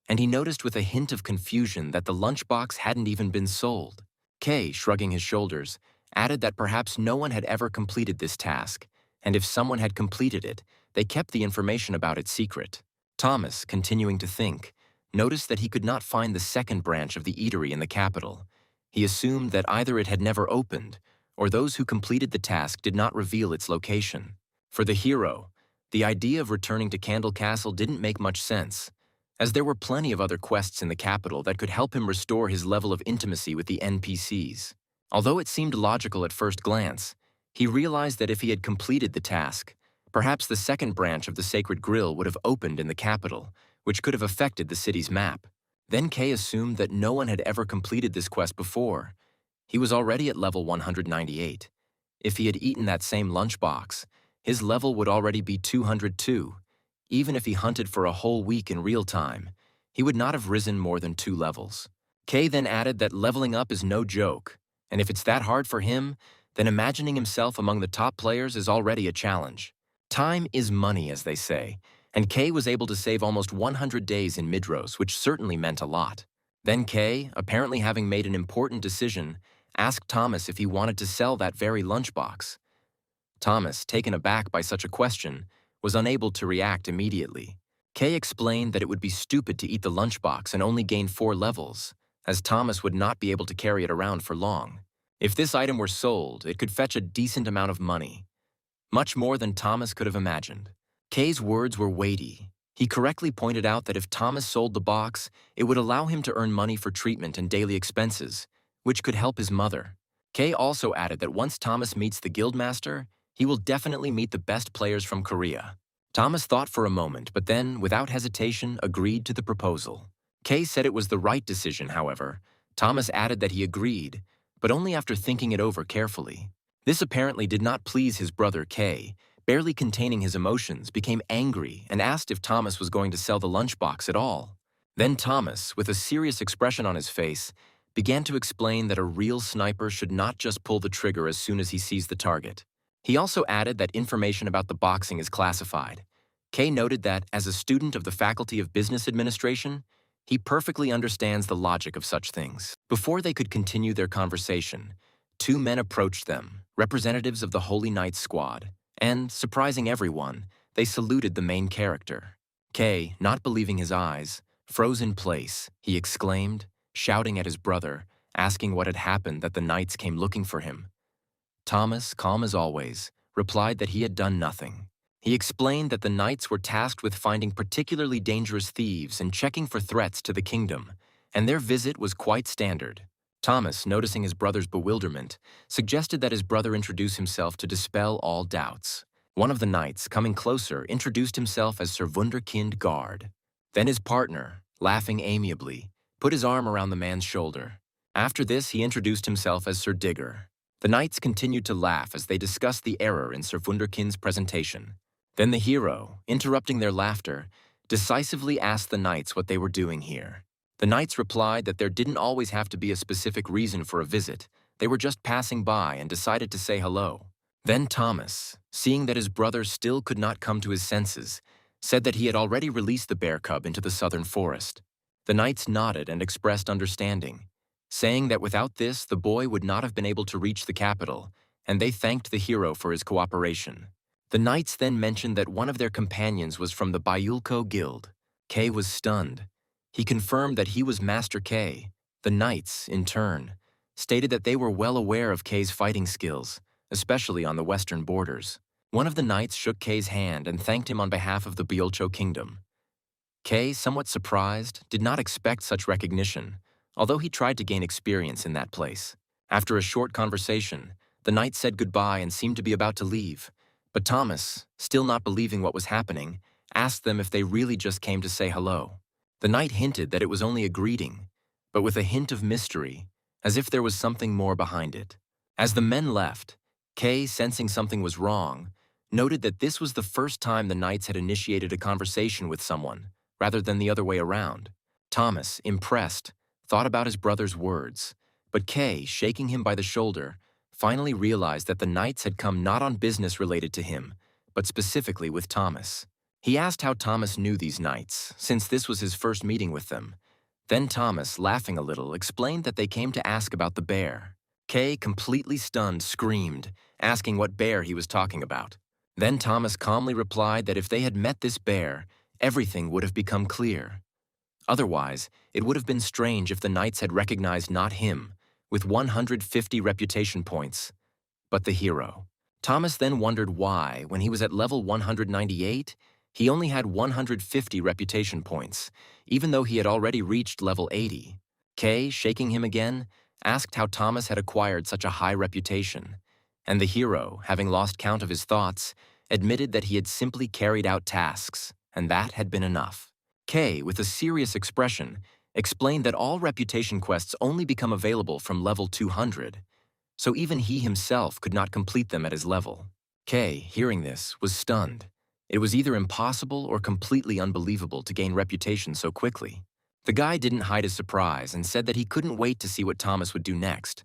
Speaker 1: and he noticed with a hint of confusion that the lunchbox hadn't even been sold. Kay, shrugging his shoulders, added that perhaps no one had ever completed this task, and if someone had completed it, they kept the information about it secret. Thomas, continuing to think, noticed that he could not find the second branch of the eatery in the capital. He assumed that either it had never opened, or those who completed the task did not reveal its location. For the hero, the idea of returning to Candle Castle didn't make much sense, as there were plenty of other quests in the capital that could help him restore his level of intimacy with the NPCs. Although it seemed logical at first glance, he realized that if he had completed the task, perhaps the second branch of the Sacred Grill would have opened in the capital, which could have affected the city's map. Then Kay assumed that no one had ever completed this quest before. He was already at level 198. If he had eaten that same lunchbox, his level would already be 202. Even if he hunted for a whole week in real time, he would not have risen more than 2 levels. Kay then added that leveling up is no joke, and if it's that hard for him, then imagining himself among the top players is already a challenge. Time is money, as they say, and Kay was able to save almost 100 days in Midros, which certainly meant a lot. Then Kay, apparently having made an important decision, asked Thomas if he wanted to sell that very lunchbox. Thomas, taken aback by such a question, was unable to react immediately. Kay explained that it would be stupid to eat the lunchbox and only gain 4 levels, as Thomas would not be able to carry it around for long. If this item were sold, it could fetch a decent amount of money, much more than Thomas could have imagined. Kay's words were weighty. He correctly pointed out that if Thomas sold the box, it would allow him to earn money for treatment and daily expenses, which could help his mother. Kay also added that once Thomas meets the guildmaster, he will definitely meet the best players from Korea. Thomas thought for a moment, but then, without hesitation, agreed to the proposal. Kay said it was the right decision, however. Thomas added that he agreed, but only after thinking it over carefully. This apparently did not please his brother Kay. Barely containing his emotions, became angry and asked if Thomas was going to sell the lunchbox at all. Then Thomas, with a serious expression on his face, began to explain that a real sniper should not just pull the trigger as soon as he sees the target. He also added that information about the boxing is classified. Kay noted that, as a student of the Faculty of Business Administration, he perfectly understands the logic of such things. Before they could continue their conversation, 2 men approached them, representatives of the Holy Knights squad, and, surprising everyone, they saluted the main character. Kay, not believing his eyes, froze in place, he exclaimed, shouting at his brother, asking what had happened that the knights came looking for him. Thomas, calm as always, replied that he had done nothing. He explained that the knights were tasked with finding particularly dangerous thieves and checking for threats to the kingdom, and their visit was quite standard. Thomas, noticing his brother's bewilderment, suggested that his brother introduce himself to dispel all doubts. One of the knights, coming closer, introduced himself as Sir Wunderkind Guard. Then his partner, laughing amiably, put his arm around the man's shoulder. After this, he introduced himself as Sir Digger. The knights continued to laugh as they discussed the error in Sir Wunderkind's presentation. Then the hero, interrupting their laughter, decisively asked the knights what they were doing here. The knights replied that there didn't always have to be a specific reason for a visit. They were just passing by and decided to say hello. Then Thomas, seeing that his brother still could not come to his senses, said that he had already released the bear cub into the southern forest. The knights nodded and expressed understanding, saying that without this, the boy would not have been able to reach the capital, and they thanked the hero for his cooperation. The knights then mentioned that one of their companions was from the Bayulko Guild. Kay was stunned. He confirmed that he was Master K. The knights, in turn, stated that they were well aware of Kay's fighting skills, especially on the western borders. One of the knights shook Kay's hand and thanked him on behalf of the Byulcho kingdom. Kay, somewhat surprised, did not expect such recognition, although he tried to gain experience in that place. After a short conversation, the knight said goodbye and seemed to be about to leave. But Thomas, still not believing what was happening, asked them if they really just came to say hello. The knight hinted that it was only a greeting, but with a hint of mystery, as if there was something more behind it. As the men left, Kay, sensing something was wrong, noted that this was the first time the knights had initiated a conversation with someone, rather than the other way around. Thomas, impressed, thought about his brother's words, but Kay, shaking him by the shoulder, finally realized that the knights had come not on business related to him, but specifically with Thomas. He asked how Thomas knew these knights, since this was his first meeting with them. Then Thomas, laughing a little, explained that they came to ask about the bear. Kay, completely stunned, screamed, asking what bear he was talking about. Then Thomas calmly replied that if they had met this bear, everything would have become clear. Otherwise, it would have been strange if the knights had recognized not him, with 150 reputation points, but the hero. Thomas then wondered why, when he was at level 198, he only had 150 reputation points, even though he had already reached level 80. Kay, shaking him again, asked how Thomas had acquired such a high reputation, and the hero, having lost count of his thoughts, admitted that he had simply carried out tasks, and that had been enough. Kay, with a serious expression, explained that all reputation quests only become available from level 200, so even he himself could not complete them at his level. Kay, hearing this, was stunned. It was either impossible or completely unbelievable to gain reputation so quickly. The guy didn't hide his surprise and said that he couldn't wait to see what Thomas would do next.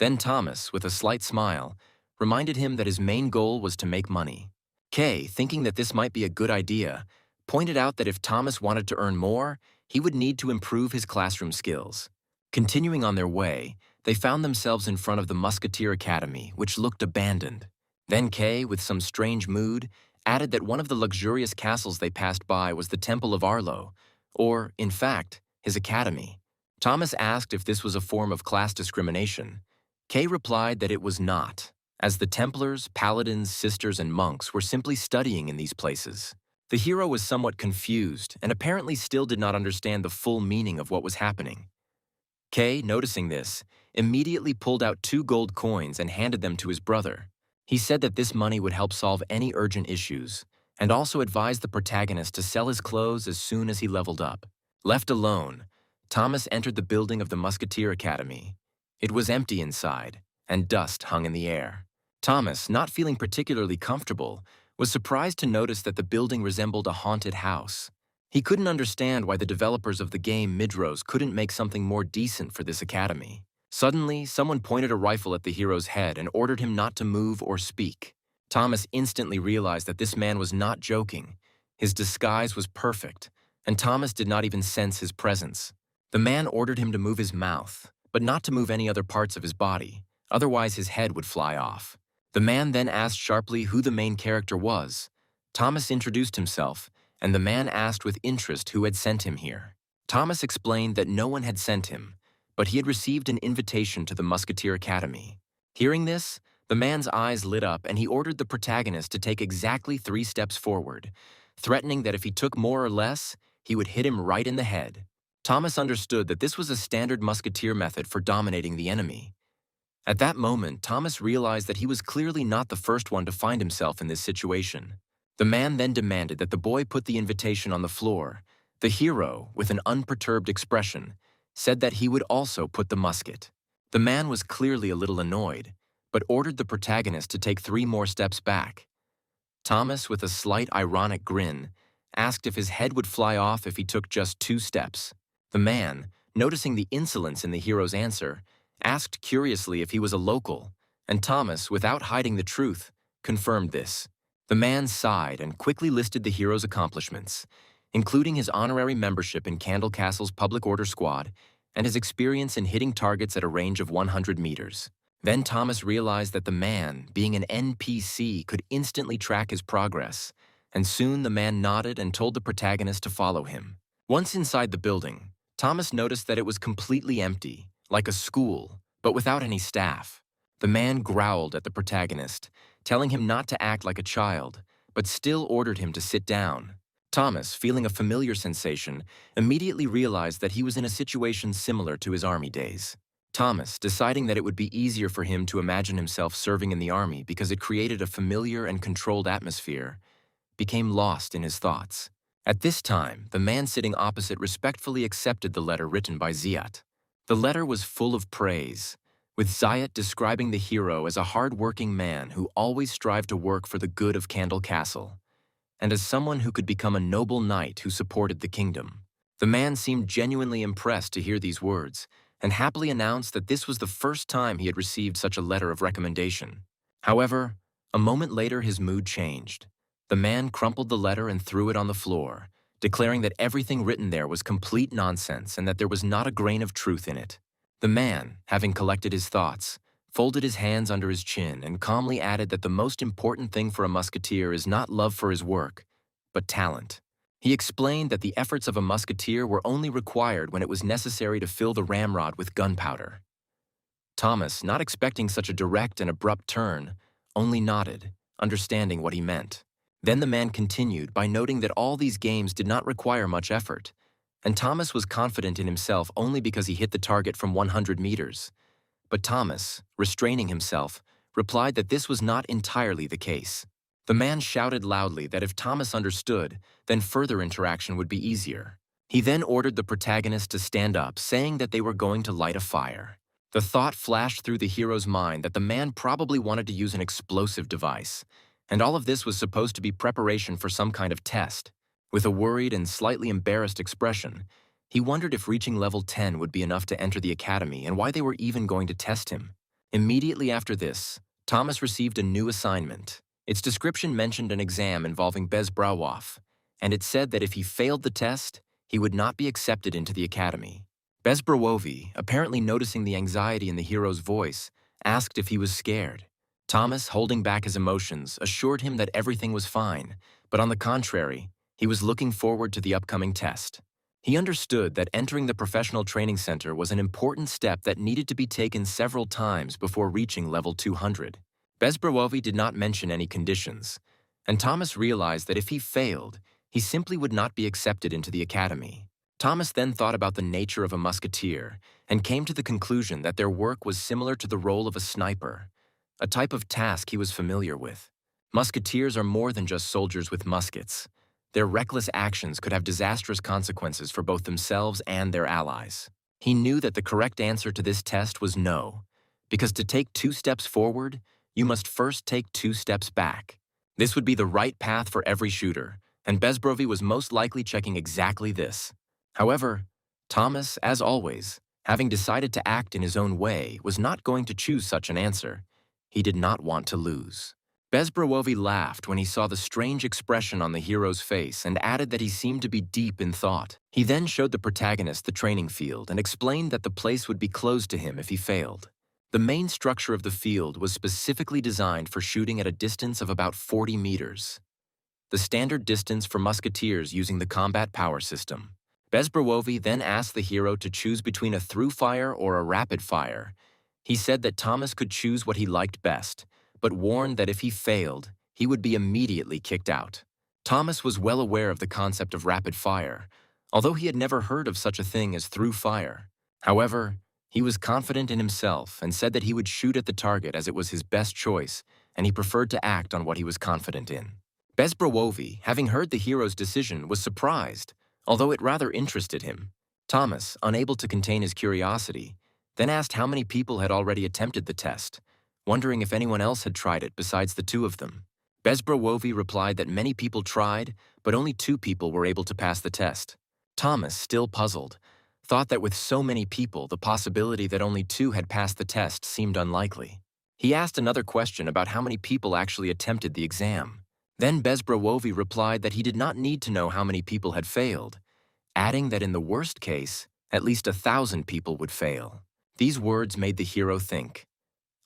Speaker 1: Then Thomas, with a slight smile, reminded him that his main goal was to make money. Kay, thinking that this might be a good idea, pointed out that if Thomas wanted to earn more, he would need to improve his classroom skills. Continuing on their way, they found themselves in front of the Musketeer Academy, which looked abandoned. Then Kay, with some strange mood, added that one of the luxurious castles they passed by was the Temple of Arlo, or, in fact, his academy. Thomas asked if this was a form of class discrimination. Kay replied that it was not, as the Templars, Paladins, Sisters, and monks were simply studying in these places. The hero was somewhat confused and apparently still did not understand the full meaning of what was happening. Kay, noticing this, immediately pulled out 2 gold coins and handed them to his brother. He said that this money would help solve any urgent issues, and also advised the protagonist to sell his clothes as soon as he leveled up. Left alone, Thomas entered the building of the Musketeer Academy. It was empty inside, and dust hung in the air. Thomas, not feeling particularly comfortable, was surprised to notice that the building resembled a haunted house. He couldn't understand why the developers of the game Midros couldn't make something more decent for this academy. Suddenly, someone pointed a rifle at the hero's head and ordered him not to move or speak. Thomas instantly realized that this man was not joking. His disguise was perfect, and Thomas did not even sense his presence. The man ordered him to move his mouth, but not to move any other parts of his body, otherwise his head would fly off. The man then asked sharply who the main character was. Thomas introduced himself, and the man asked with interest who had sent him here. Thomas explained that no one had sent him, but he had received an invitation to the Musketeer Academy. Hearing this, the man's eyes lit up and he ordered the protagonist to take exactly 3 steps forward, threatening that if he took more or less, he would hit him right in the head. Thomas understood that this was a standard musketeer method for dominating the enemy. At that moment, Thomas realized that he was clearly not the first one to find himself in this situation. The man then demanded that the boy put the invitation on the floor. The hero, with an unperturbed expression, said that he would also put the musket. The man was clearly a little annoyed, but ordered the protagonist to take 3 more steps back. Thomas, with a slight ironic grin, asked if his head would fly off if he took just 2 steps. The man, noticing the insolence in the hero's answer, asked curiously if he was a local, and Thomas, without hiding the truth, confirmed this. The man sighed and quickly listed the hero's accomplishments, including his honorary membership in Candle Castle's public order squad and his experience in hitting targets at a range of 100 meters. Then Thomas realized that the man, being an NPC, could instantly track his progress, and soon the man nodded and told the protagonist to follow him. Once inside the building, Thomas noticed that it was completely empty, like a school, but without any staff. The man growled at the protagonist, telling him not to act like a child, but still ordered him to sit down. Thomas, feeling a familiar sensation, immediately realized that he was in a situation similar to his army days. Thomas, deciding that it would be easier for him to imagine himself serving in the army because it created a familiar and controlled atmosphere, became lost in his thoughts. At this time, the man sitting opposite respectfully accepted the letter written by Ziyat. The letter was full of praise, with Ziyat describing the hero as a hard-working man who always strived to work for the good of Candle Castle, and as someone who could become a noble knight who supported the kingdom. The man seemed genuinely impressed to hear these words, and happily announced that this was the first time he had received such a letter of recommendation. However, a moment later his mood changed. The man crumpled the letter and threw it on the floor, declaring that everything written there was complete nonsense and that there was not a grain of truth in it. The man, having collected his thoughts, folded his hands under his chin and calmly added that the most important thing for a musketeer is not love for his work, but talent. He explained that the efforts of a musketeer were only required when it was necessary to fill the ramrod with gunpowder. Thomas, not expecting such a direct and abrupt turn, only nodded, understanding what he meant. Then the man continued by noting that all these games did not require much effort, and Thomas was confident in himself only because he hit the target from 100 meters. But Thomas, restraining himself, replied that this was not entirely the case. The man shouted loudly that if Thomas understood, then further interaction would be easier. He then ordered the protagonist to stand up, saying that they were going to light a fire. The thought flashed through the hero's mind that the man probably wanted to use an explosive device, and all of this was supposed to be preparation for some kind of test. With a worried and slightly embarrassed expression, he wondered if reaching level 10 would be enough to enter the academy and why they were even going to test him. Immediately after this, Thomas received a new assignment. Its description mentioned an exam involving Bezbrawoff, and it said that if he failed the test, he would not be accepted into the academy. Bezbrawovi, apparently noticing the anxiety in the hero's voice, asked if he was scared. Thomas, holding back his emotions, assured him that everything was fine, but on the contrary, he was looking forward to the upcoming test. He understood that entering the professional training center was an important step that needed to be taken several times before reaching level 200. Bezbrawovi did not mention any conditions, and Thomas realized that if he failed, he simply would not be accepted into the academy. Thomas then thought about the nature of a musketeer and came to the conclusion that their work was similar to the role of a sniper, a type of task he was familiar with. Musketeers are more than just soldiers with muskets. Their reckless actions could have disastrous consequences for both themselves and their allies. He knew that the correct answer to this test was no, because to take 2 steps forward, you must first take 2 steps back. This would be the right path for every shooter, and Bezbrawovi was most likely checking exactly this. However, Thomas, as always, having decided to act in his own way, was not going to choose such an answer. He did not want to lose. Bezbrawovi laughed when he saw the strange expression on the hero's face and added that he seemed to be deep in thought. He then showed the protagonist the training field and explained that the place would be closed to him if he failed. The main structure of the field was specifically designed for shooting at a distance of about 40 meters, the standard distance for musketeers using the combat power system. Bezbrawovi then asked the hero to choose between a through-fire or a rapid-fire. He said that Thomas could choose what he liked best, but warned that if he failed, he would be immediately kicked out. Thomas was well aware of the concept of rapid fire, although he had never heard of such a thing as through fire. However, he was confident in himself and said that he would shoot at the target as it was his best choice, and he preferred to act on what he was confident in. Bezbrawovi, having heard the hero's decision, was surprised, although it rather interested him. Thomas, unable to contain his curiosity, then asked how many people had already attempted the test, wondering if anyone else had tried it besides the 2 of them. Bezbrawovi replied that many people tried, but only 2 people were able to pass the test. Thomas, still puzzled, thought that with so many people, the possibility that only 2 had passed the test seemed unlikely. He asked another question about how many people actually attempted the exam. Then Bezbrowovi replied that he did not need to know how many people had failed, adding that in the worst case, at least 1,000 people would fail. These words made the hero think.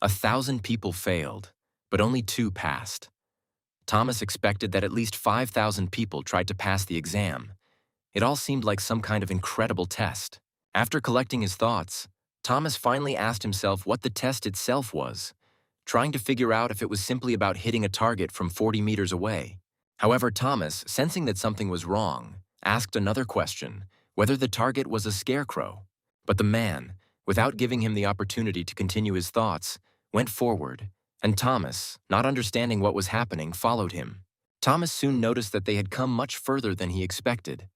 Speaker 1: 1,000 people failed, but only 2 passed. Thomas expected that at least 5,000 people tried to pass the exam. It all seemed like some kind of incredible test. After collecting his thoughts, Thomas finally asked himself what the test itself was, trying to figure out if it was simply about hitting a target from 40 meters away. However, Thomas, sensing that something was wrong, asked another question, whether the target was a scarecrow. But the man, without giving him the opportunity to continue his thoughts, went forward, and Thomas, not understanding what was happening, followed him. Thomas soon noticed that they had come much further than he expected.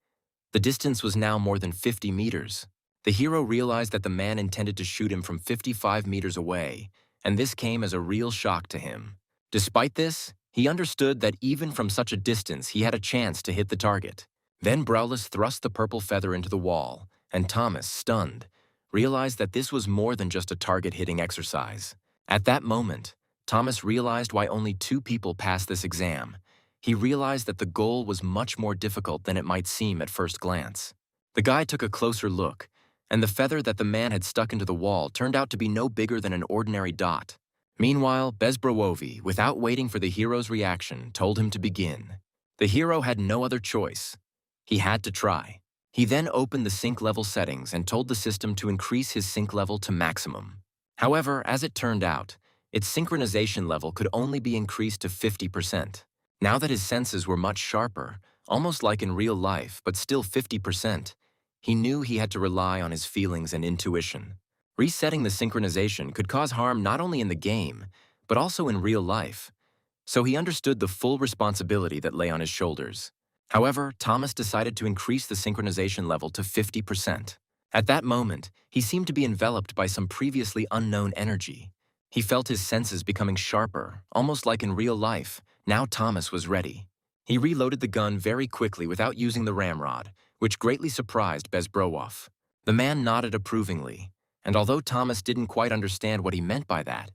Speaker 1: The distance was now more than 50 meters. The hero realized that the man intended to shoot him from 55 meters away, and this came as a real shock to him. Despite this, he understood that even from such a distance he had a chance to hit the target. Then Browlus thrust the purple feather into the wall, and Thomas, stunned, realized that this was more than just a target-hitting exercise. At that moment, Thomas realized why only 2 people passed this exam. He realized that the goal was much more difficult than it might seem at first glance. The guy took a closer look, and the feather that the man had stuck into the wall turned out to be no bigger than an ordinary dot. Meanwhile, Bezbrowovi, without waiting for the hero's reaction, told him to begin. The hero had no other choice. He had to try. He then opened the sync level settings and told the system to increase his sync level to maximum. However, as it turned out, its synchronization level could only be increased to 50%. Now that his senses were much sharper, almost like in real life, but still 50%, he knew he had to rely on his feelings and intuition. Resetting the synchronization could cause harm not only in the game, but also in real life. So he understood the full responsibility that lay on his shoulders. However, Thomas decided to increase the synchronization level to 50%. At that moment, he seemed to be enveloped by some previously unknown energy. He felt his senses becoming sharper, almost like in real life. Now Thomas was ready. He reloaded the gun very quickly without using the ramrod, which greatly surprised Bezbrowovi. The man nodded approvingly, and although Thomas didn't quite understand what he meant by that,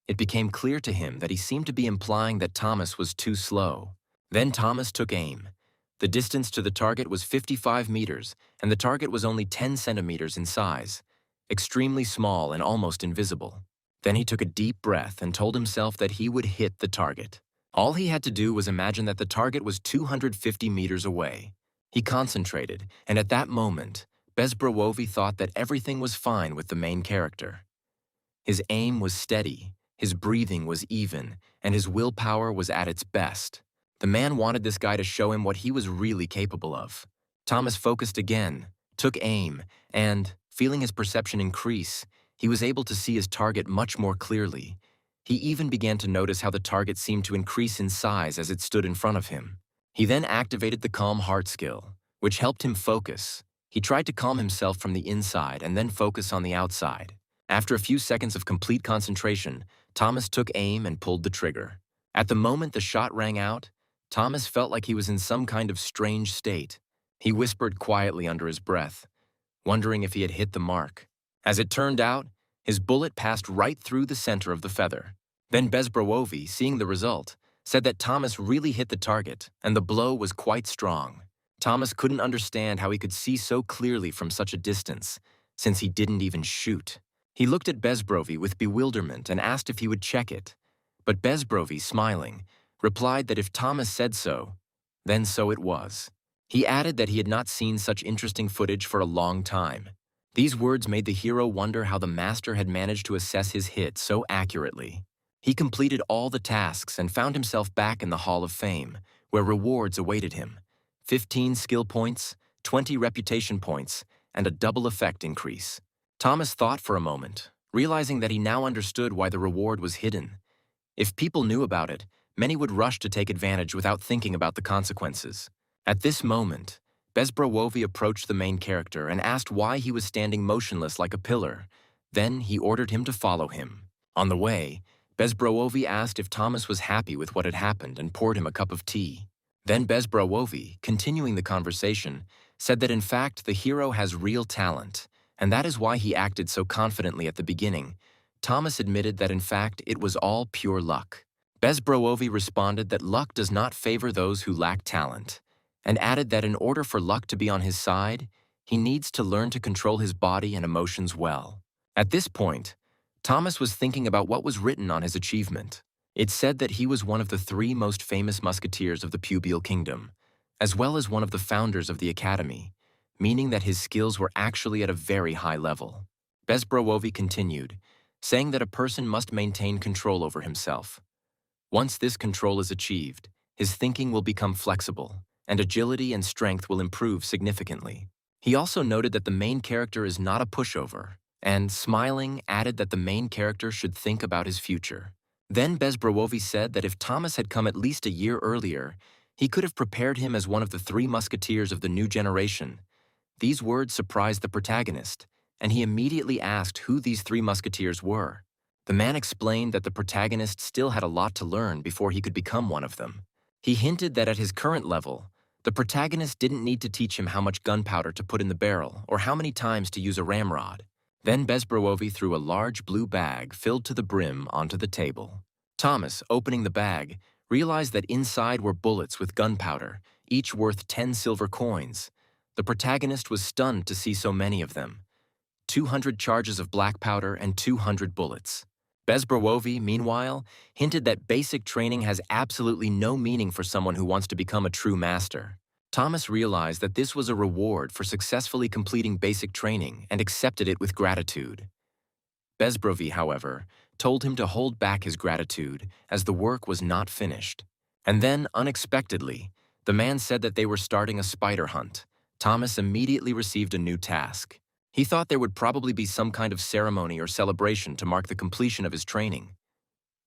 Speaker 1: it became clear to him that he seemed to be implying that Thomas was too slow. Then Thomas took aim. The distance to the target was 55 meters, and the target was only 10 centimeters in size, extremely small and almost invisible. Then he took a deep breath and told himself that he would hit the target. All he had to do was imagine that the target was 250 meters away. He concentrated, and at that moment, Bezbrowovi thought that everything was fine with the main character. His aim was steady, his breathing was even, and his willpower was at its best. The man wanted this guy to show him what he was really capable of. Thomas focused again, took aim, and, feeling his perception increase, he was able to see his target much more clearly. He even began to notice how the target seemed to increase in size as it stood in front of him. He then activated the Calm Heart skill, which helped him focus. He tried to calm himself from the inside and then focus on the outside. After a few seconds of complete concentration, Thomas took aim and pulled the trigger. At the moment the shot rang out, Thomas felt like he was in some kind of strange state. He whispered quietly under his breath, wondering if he had hit the mark. As it turned out, his bullet passed right through the center of the feather. Then Bezbrowovi, seeing the result, said that Thomas really hit the target, and the blow was quite strong. Thomas couldn't understand how he could see so clearly from such a distance, since he didn't even shoot. He looked at Bezbrowovi with bewilderment and asked if he would check it. But Bezbrowovi, smiling, replied that if Thomas said so, then so it was. He added that he had not seen such interesting footage for a long time. These words made the hero wonder how the master had managed to assess his hit so accurately. He completed all the tasks and found himself back in the Hall of Fame, where rewards awaited him. 15 skill points, 20 reputation points, and a double effect increase. Thomas thought for a moment, realizing that he now understood why the reward was hidden. If people knew about it, many would rush to take advantage without thinking about the consequences. At this moment, Bezbrowovi approached the main character and asked why he was standing motionless like a pillar. Then he ordered him to follow him. On the way, Bezbrowovi asked if Thomas was happy with what had happened and poured him a cup of tea. Then Bezbrowovi, continuing the conversation, said that in fact the hero has real talent, and that is why he acted so confidently at the beginning. Thomas admitted that in fact it was all pure luck. Bezbrowovi responded that luck does not favor those who lack talent, and added that in order for luck to be on his side, he needs to learn to control his body and emotions well. At this point, Thomas was thinking about what was written on his achievement. It said that he was one of the 3 most famous musketeers of the Pubial Kingdom, as well as one of the founders of the academy, meaning that his skills were actually at a very high level. Bezbrowovi continued, saying that a person must maintain control over himself. Once this control is achieved, his thinking will become flexible, and agility and strength will improve significantly. He also noted that the main character is not a pushover, and, smiling, added that the main character should think about his future. Then Bezbrowovi said that if Thomas had come at least a year earlier, he could have prepared him as one of the 3 musketeers of the new generation. These words surprised the protagonist, and he immediately asked who these 3 musketeers were. The man explained that the protagonist still had a lot to learn before he could become one of them. He hinted that at his current level, the protagonist didn't need to teach him how much gunpowder to put in the barrel or how many times to use a ramrod. Then Bezbrowovi threw a large blue bag filled to the brim onto the table. Thomas, opening the bag, realized that inside were bullets with gunpowder, each worth 10 silver coins. The protagonist was stunned to see so many of them. 200 charges of black powder and 200 bullets. Bezbrowovi, meanwhile, hinted that basic training has absolutely no meaning for someone who wants to become a true master. Thomas realized that this was a reward for successfully completing basic training and accepted it with gratitude. Bezbrowovi, however, told him to hold back his gratitude as the work was not finished. And then, unexpectedly, the man said that they were starting a spider hunt. Thomas immediately received a new task. He thought there would probably be some kind of ceremony or celebration to mark the completion of his training.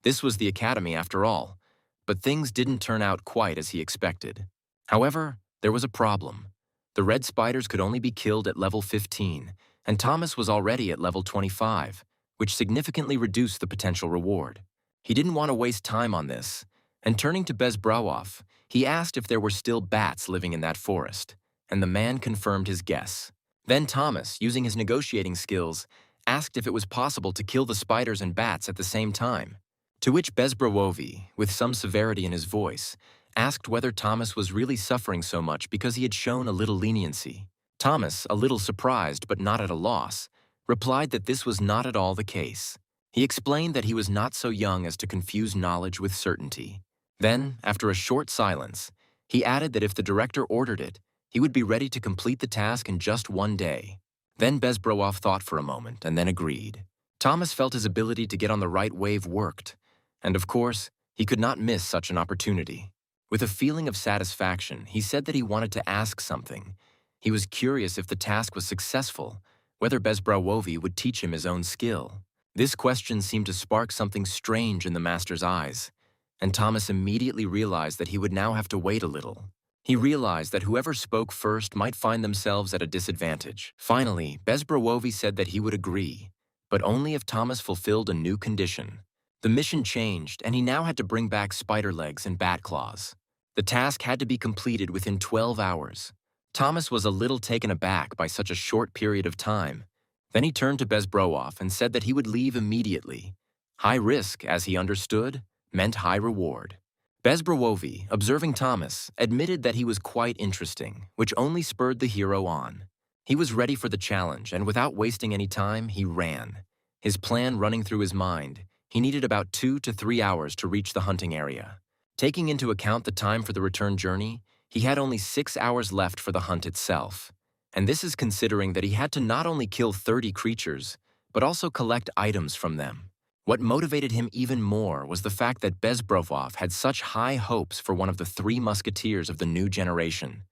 Speaker 1: This was the academy after all, but things didn't turn out quite as he expected. However, there was a problem. The red spiders could only be killed at level 15, and Thomas was already at level 25, which significantly reduced the potential reward. He didn't want to waste time on this, and turning to Bezbrowovi, he asked if there were still bats living in that forest, and the man confirmed his guess. Then Thomas, using his negotiating skills, asked if it was possible to kill the spiders and bats at the same time. To which Bezbrowovi, with some severity in his voice, asked whether Thomas was really suffering so much because he had shown a little leniency. Thomas, a little surprised but not at a loss, replied that this was not at all the case. He explained that he was not so young as to confuse knowledge with certainty. Then, after a short silence, he added that if the director ordered it, he would be ready to complete the task in just 1 day. Then Bezbrowovi thought for a moment and then agreed. Thomas felt his ability to get on the right wave worked, and of course, he could not miss such an opportunity. With a feeling of satisfaction, he said that he wanted to ask something. He was curious if the task was successful, whether Bezbrowovi would teach him his own skill. This question seemed to spark something strange in the master's eyes, and Thomas immediately realized that he would now have to wait a little. He realized that whoever spoke first might find themselves at a disadvantage. Finally, Bezbrowovi said that he would agree, but only if Thomas fulfilled a new condition. The mission changed, and he now had to bring back spider legs and bat claws. The task had to be completed within 12 hours. Thomas was a little taken aback by such a short period of time. Then he turned to Bezbrowovi and said that he would leave immediately. High risk, as he understood, meant high reward. Bezbrowovi, observing Thomas, admitted that he was quite interesting, which only spurred the hero on. He was ready for the challenge, and without wasting any time, he ran. His plan running through his mind, he needed about 2 to 3 hours to reach the hunting area. Taking into account the time for the return journey, he had only 6 hours left for the hunt itself. And this is considering that he had to not only kill 30 creatures, but also collect items from them. What motivated him even more was the fact that Bezbrowovi had such high hopes for one of the 3 musketeers of the new generation,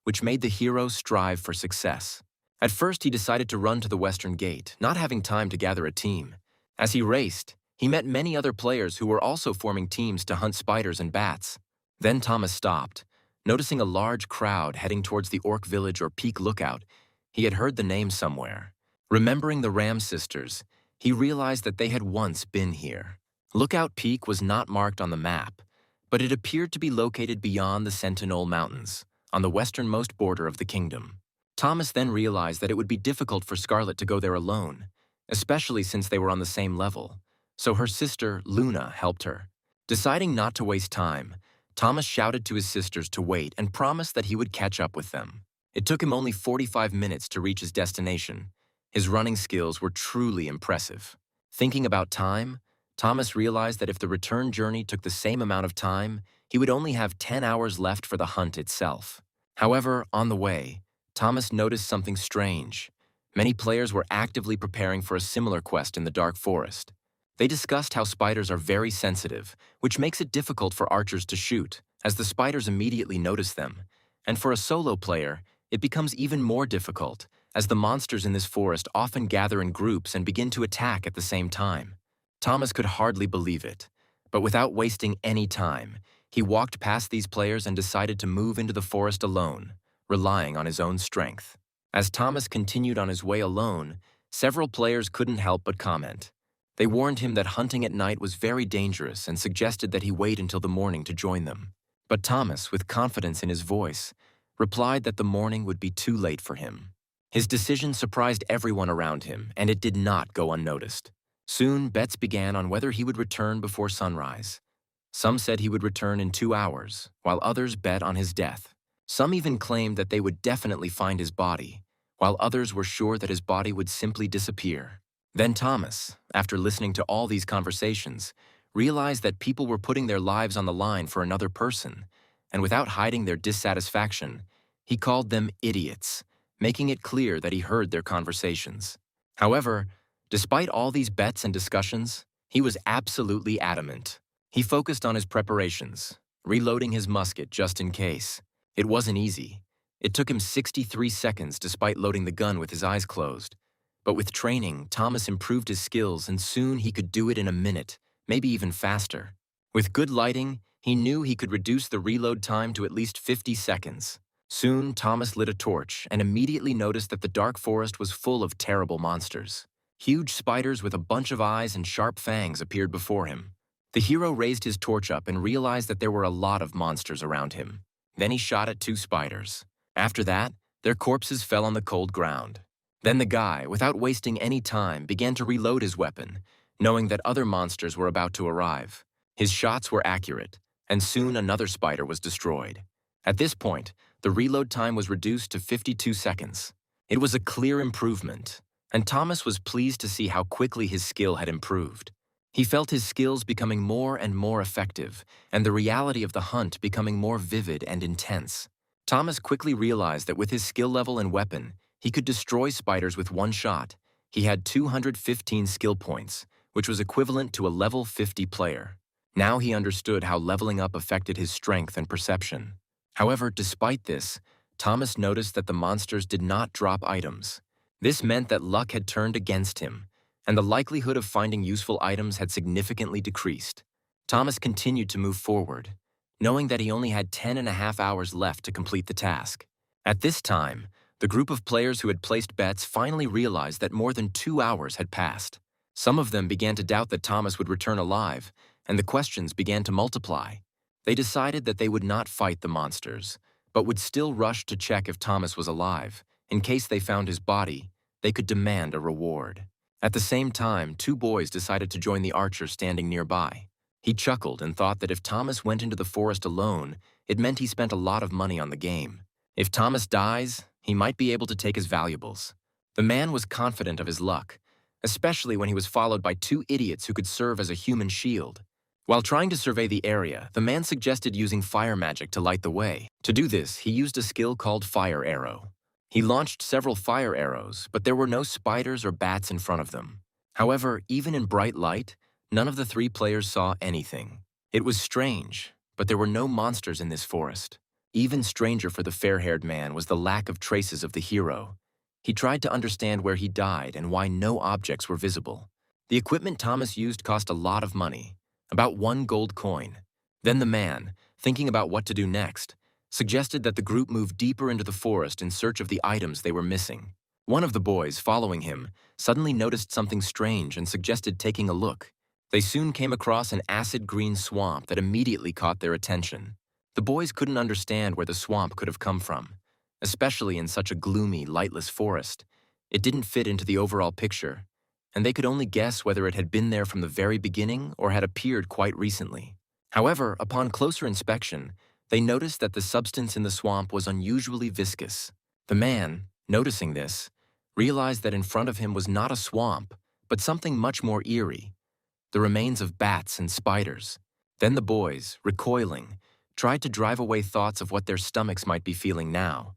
Speaker 1: which made the hero strive for success. At first, he decided to run to the western gate, not having time to gather a team. As he raced, he met many other players who were also forming teams to hunt spiders and bats. Then Thomas stopped, noticing a large crowd heading towards the Orc Village or Peak Lookout. He had heard the name somewhere. Remembering the Ram sisters, he realized that they had once been here. Lookout Peak was not marked on the map, but it appeared to be located beyond the Sentinel Mountains, on the westernmost border of the kingdom. Thomas then realized that it would be difficult for Scarlet to go there alone, especially since they were on the same level, so her sister, Luna, helped her. Deciding not to waste time, Thomas shouted to his sisters to wait and promised that he would catch up with them. It took him only 45 minutes to reach his destination. His running skills were truly impressive. Thinking about time, Thomas realized that if the return journey took the same amount of time, he would only have 10 hours left for the hunt itself. However, on the way, Thomas noticed something strange. Many players were actively preparing for a similar quest in the dark forest. They discussed how spiders are very sensitive, which makes it difficult for archers to shoot, as the spiders immediately notice them. And for a solo player, it becomes even more difficult, as the monsters in this forest often gather in groups and begin to attack at the same time. Thomas could hardly believe it, but without wasting any time, he walked past these players and decided to move into the forest alone, relying on his own strength. As Thomas continued on his way alone, several players couldn't help but comment. They warned him that hunting at night was very dangerous and suggested that he wait until the morning to join them. But Thomas, with confidence in his voice, replied that the morning would be too late for him. His decision surprised everyone around him, and it did not go unnoticed. Soon, bets began on whether he would return before sunrise. Some said he would return in 2 hours, while others bet on his death. Some even claimed that they would definitely find his body, while others were sure that his body would simply disappear. Then Thomas, after listening to all these conversations, realized that people were putting their lives on the line for another person, and without hiding their dissatisfaction, he called them idiots, making it clear that he heard their conversations. However, despite all these bets and discussions, he was absolutely adamant. He focused on his preparations, reloading his musket just in case. It wasn't easy. It took him 63 seconds despite loading the gun with his eyes closed. But with training, Thomas improved his skills and soon he could do it in a minute, maybe even faster. With good lighting, he knew he could reduce the reload time to at least 50 seconds. Soon, Thomas lit a torch and immediately noticed that the dark forest was full of terrible monsters. Huge spiders with a bunch of eyes and sharp fangs appeared before him. The hero raised his torch up and realized that there were a lot of monsters around him. Then he shot at 2 spiders. After that, their corpses fell on the cold ground. Then the guy, without wasting any time, began to reload his weapon, knowing that other monsters were about to arrive. His shots were accurate, and soon another spider was destroyed. At this point, the reload time was reduced to 52 seconds. It was a clear improvement, and Thomas was pleased to see how quickly his skill had improved. He felt his skills becoming more and more effective, and the reality of the hunt becoming more vivid and intense. Thomas quickly realized that with his skill level and weapon, he could destroy spiders with one shot. He had 215 skill points, which was equivalent to a level 50 player. Now he understood how leveling up affected his strength and perception. However, despite this, Thomas noticed that the monsters did not drop items. This meant that luck had turned against him, and the likelihood of finding useful items had significantly decreased. Thomas continued to move forward, knowing that he only had 10.5 hours left to complete the task. At this time, the group of players who had placed bets finally realized that more than 2 hours had passed. Some of them began to doubt that Thomas would return alive, and the questions began to multiply. They decided that they would not fight the monsters, but would still rush to check if Thomas was alive. In case they found his body, they could demand a reward. At the same time, 2 boys decided to join the archer standing nearby. He chuckled and thought that if Thomas went into the forest alone, it meant he spent a lot of money on the game. If Thomas dies, he might be able to take his valuables. The man was confident of his luck, especially when he was followed by 2 idiots who could serve as a human shield. While trying to survey the area, the man suggested using fire magic to light the way. To do this, he used a skill called fire arrow. He launched several fire arrows, but there were no spiders or bats in front of them. However, even in bright light, none of the 3 players saw anything. It was strange, but there were no monsters in this forest. Even stranger for the fair-haired man was the lack of traces of the hero. He tried to understand where he died and why no objects were visible. The equipment Thomas used cost a lot of money, about 1 gold coin. Then the man, thinking about what to do next, suggested that the group move deeper into the forest in search of the items they were missing. One of the boys, following him, suddenly noticed something strange and suggested taking a look. They soon came across an acid-green swamp that immediately caught their attention. The boys couldn't understand where the swamp could have come from. especially in such a gloomy, lightless forest. It didn't fit into the overall picture, and they could only guess whether it had been there from the very beginning or had appeared quite recently. However, upon closer inspection, they noticed that the substance in the swamp was unusually viscous. The man, noticing this, realized that in front of him was not a swamp, but something much more eerie, the remains of bats and spiders. Then the boys, recoiling, tried to drive away thoughts of what their stomachs might be feeling now,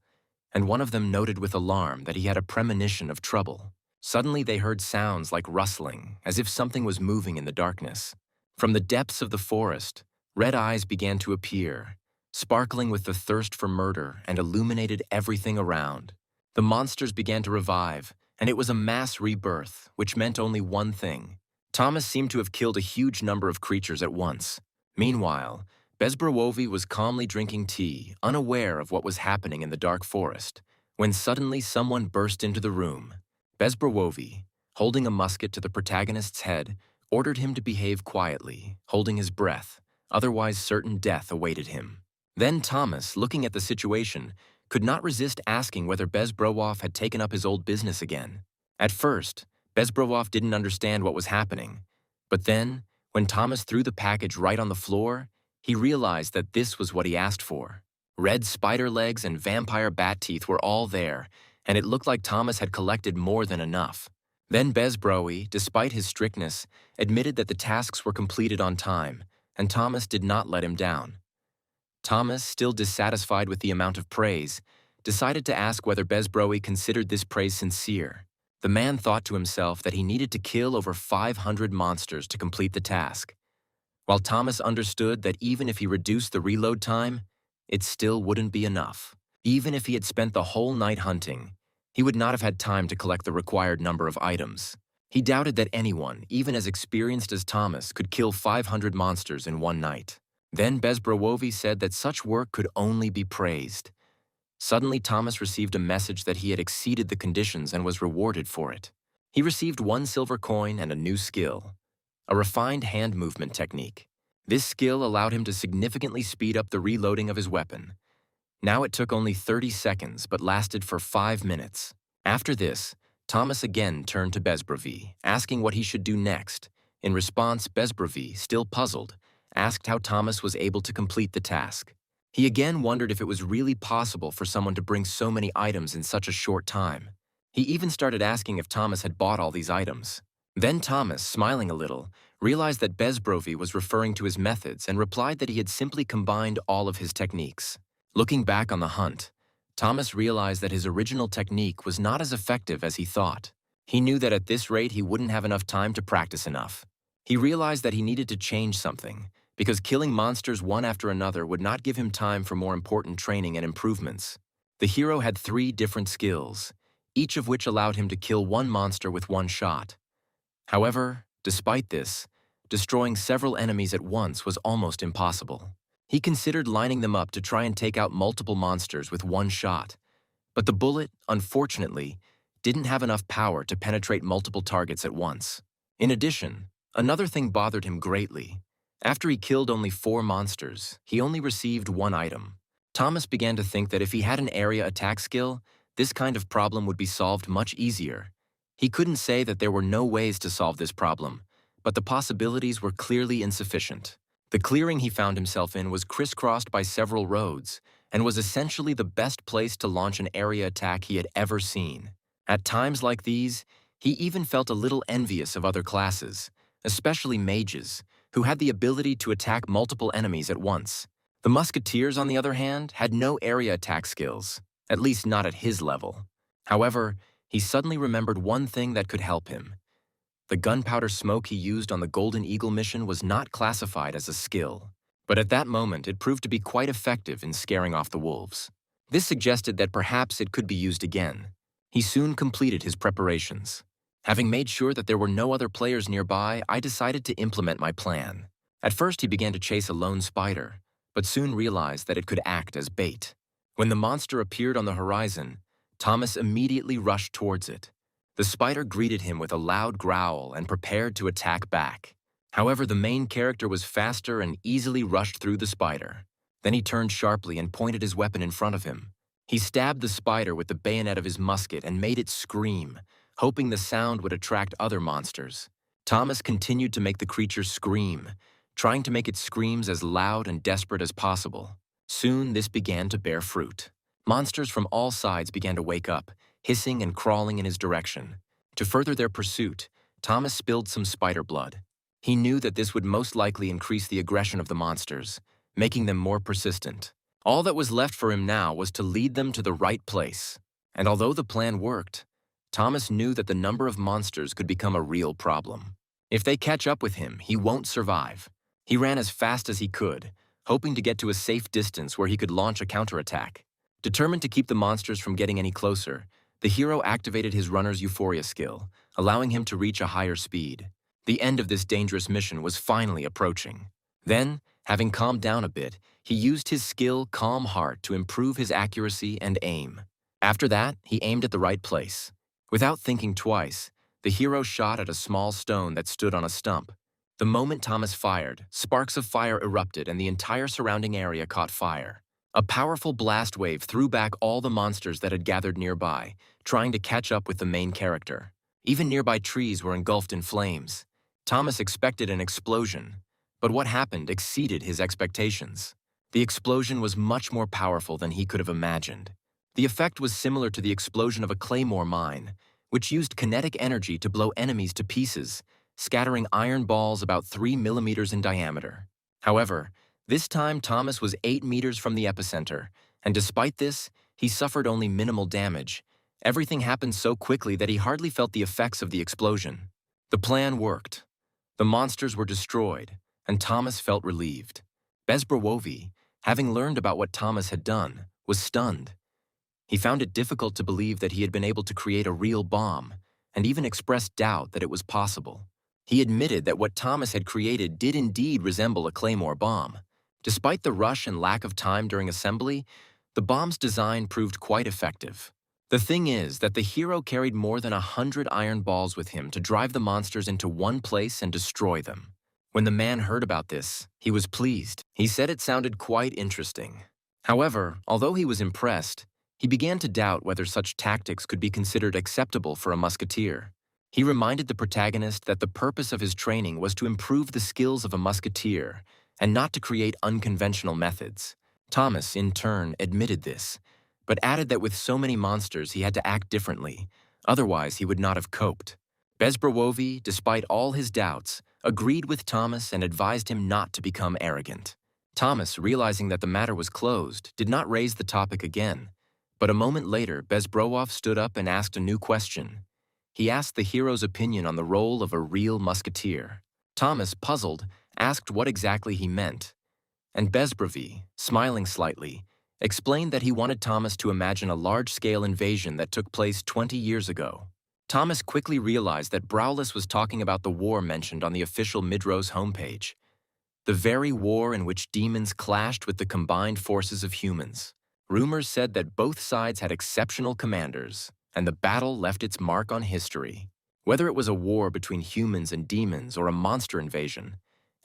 Speaker 1: and one of them noted with alarm that he had a premonition of trouble. Suddenly they heard sounds like rustling, as if something was moving in the darkness. From the depths of the forest, red eyes began to appear, sparkling with the thirst for murder, and illuminated everything around. The monsters began to revive, and it was a mass rebirth, which meant only one thing. Thomas seemed to have killed a huge number of creatures at once. Meanwhile, Bezbrowovi was calmly drinking tea, unaware of what was happening in the dark forest, when suddenly someone burst into the room. Bezbrowovi, holding a musket to the protagonist's head, ordered him to behave quietly, holding his breath, otherwise certain death awaited him. Then Thomas, looking at the situation, could not resist asking whether Bezbrowov had taken up his old business again. At first, Bezbrowov didn't understand what was happening, but then, when Thomas threw the package right on the floor, he realized that this was what he asked for. Red spider legs and vampire bat teeth were all there, and it looked like Thomas had collected more than enough. Then Bezbrowy, despite his strictness, admitted that the tasks were completed on time, and Thomas did not let him down. Thomas, still dissatisfied with the amount of praise, decided to ask whether Bezbrowy considered this praise sincere. The man thought to himself that he needed to kill over 500 monsters to complete the task, while Thomas understood that even if he reduced the reload time, it still wouldn't be enough. Even if he had spent the whole night hunting, he would not have had time to collect the required number of items. He doubted that anyone, even as experienced as Thomas, could kill 500 monsters in one night. Then Bezbrowovi said that such work could only be praised. Suddenly, Thomas received a message that he had exceeded the conditions and was rewarded for it. He received 1 silver coin and a new skill, a refined hand movement technique. This skill allowed him to significantly speed up the reloading of his weapon. Now it took only 30 seconds, but lasted for 5 minutes. After this, Thomas again turned to Bezbrowy, asking what he should do next. In response, Bezbrowy, still puzzled, asked how Thomas was able to complete the task. He again wondered if it was really possible for someone to bring so many items in such a short time. He even started asking if Thomas had bought all these items. Then Thomas, smiling a little, realized that Bezbrowy was referring to his methods and replied that he had simply combined all of his techniques. Looking back on the hunt, Thomas realized that his original technique was not as effective as he thought. He knew that at this rate he wouldn't have enough time to practice enough. He realized that he needed to change something, because killing monsters one after another would not give him time for more important training and improvements. The hero had 3 different skills, each of which allowed him to kill 1 monster with 1 shot. However, despite this, destroying several enemies at once was almost impossible. He considered lining them up to try and take out multiple monsters with 1 shot, but the bullet, unfortunately, didn't have enough power to penetrate multiple targets at once. In addition, another thing bothered him greatly. After he killed only 4 monsters, he only received 1 item. Thomas began to think that if he had an area attack skill, this kind of problem would be solved much easier. He couldn't say that there were no ways to solve this problem, but the possibilities were clearly insufficient. The clearing he found himself in was crisscrossed by several roads and was essentially the best place to launch an area attack he had ever seen. At times like these, he even felt a little envious of other classes, especially mages, who had the ability to attack multiple enemies at once. The musketeers, on the other hand, had no area attack skills, at least not at his level. However, he suddenly remembered one thing that could help him. The gunpowder smoke he used on the Golden Eagle mission was not classified as a skill, but at that moment it proved to be quite effective in scaring off the wolves. This suggested that perhaps it could be used again. He soon completed his preparations. Having made sure that there were no other players nearby, I decided to implement my plan. At first he began to chase a lone spider, but soon realized that it could act as bait. When the monster appeared on the horizon, Thomas immediately rushed towards it. The spider greeted him with a loud growl and prepared to attack back. However, the main character was faster and easily rushed through the spider. Then he turned sharply and pointed his weapon in front of him. He stabbed the spider with the bayonet of his musket and made it scream, hoping the sound would attract other monsters. Thomas continued to make the creature scream, trying to make its screams as loud and desperate as possible. Soon, this began to bear fruit. Monsters from all sides began to wake up, hissing and crawling in his direction. To further their pursuit, Thomas spilled some spider blood. He knew that this would most likely increase the aggression of the monsters, making them more persistent. All that was left for him now was to lead them to the right place. And although the plan worked, Thomas knew that the number of monsters could become a real problem. If they catch up with him, he won't survive. He ran as fast as he could, hoping to get to a safe distance where he could launch a counterattack. Determined to keep the monsters from getting any closer, the hero activated his runner's euphoria skill, allowing him to reach a higher speed. The end of this dangerous mission was finally approaching. Then, having calmed down a bit, he used his skill Calm Heart to improve his accuracy and aim. After that, he aimed at the right place. Without thinking twice, the hero shot at a small stone that stood on a stump. The moment Thomas fired, sparks of fire erupted and the entire surrounding area caught fire. A powerful blast wave threw back all the monsters that had gathered nearby, trying to catch up with the main character. Even nearby trees were engulfed in flames. Thomas expected an explosion, but what happened exceeded his expectations. The explosion was much more powerful than he could have imagined. The effect was similar to the explosion of a claymore mine, which used kinetic energy to blow enemies to pieces, scattering iron balls about 3 millimeters in diameter. However, this time Thomas was 8 meters from the epicenter, and despite this, he suffered only minimal damage. Everything happened so quickly that he hardly felt the effects of the explosion. The plan worked. The monsters were destroyed, and Thomas felt relieved. Bezbrowovi, having learned about what Thomas had done, was stunned. He found it difficult to believe that he had been able to create a real bomb, and even expressed doubt that it was possible. He admitted that what Thomas had created did indeed resemble a claymore bomb. Despite the rush and lack of time during assembly, the bomb's design proved quite effective. The thing is that the hero carried more than 100 iron balls with him to drive the monsters into one place and destroy them. When the man heard about this, he was pleased. He said it sounded quite interesting. However, although he was impressed, he began to doubt whether such tactics could be considered acceptable for a musketeer. He reminded the protagonist that the purpose of his training was to improve the skills of a musketeer and not to create unconventional methods. Thomas, in turn, admitted this, but added that with so many monsters he had to act differently, otherwise he would not have coped. Bezbrowovi, despite all his doubts, agreed with Thomas and advised him not to become arrogant. Thomas, realizing that the matter was closed, did not raise the topic again, but a moment later Bezbrowov stood up and asked a new question. He asked the hero's opinion on the role of a real musketeer. Thomas, puzzled, asked what exactly he meant, and Bezbrovi, smiling slightly, explained that he wanted Thomas to imagine a large-scale invasion that took place 20 years ago. Thomas quickly realized that Browless was talking about the war mentioned on the official Midros homepage, the very war in which demons clashed with the combined forces of humans. Rumors said that both sides had exceptional commanders, and the battle left its mark on history. Whether it was a war between humans and demons or a monster invasion,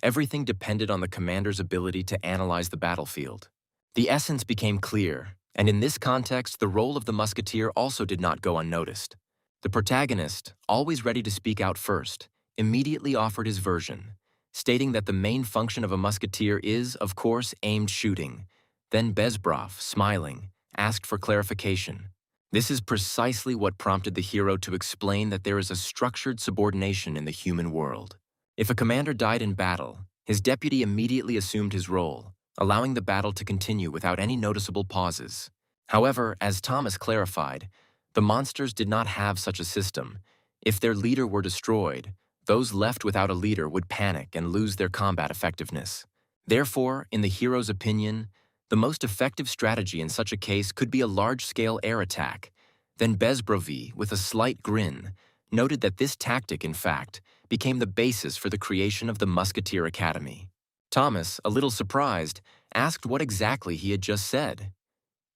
Speaker 1: everything depended on the commander's ability to analyze the battlefield. The essence became clear, and in this context, the role of the musketeer also did not go unnoticed. The protagonist, always ready to speak out first, immediately offered his version, stating that the main function of a musketeer is, of course, aimed shooting. Then Bezbrov, smiling, asked for clarification. This is precisely what prompted the hero to explain that there is a structured subordination in the human world. If a commander died in battle, his deputy immediately assumed his role, allowing the battle to continue without any noticeable pauses. However, as Thomas clarified, the monsters did not have such a system. If their leader were destroyed, those left without a leader would panic and lose their combat effectiveness. Therefore, in the hero's opinion, the most effective strategy in such a case could be a large-scale air attack. Then Bezbrovi, with a slight grin, noted that this tactic, in fact, became the basis for the creation of the Musketeer Academy. Thomas, a little surprised, asked what exactly he had just said.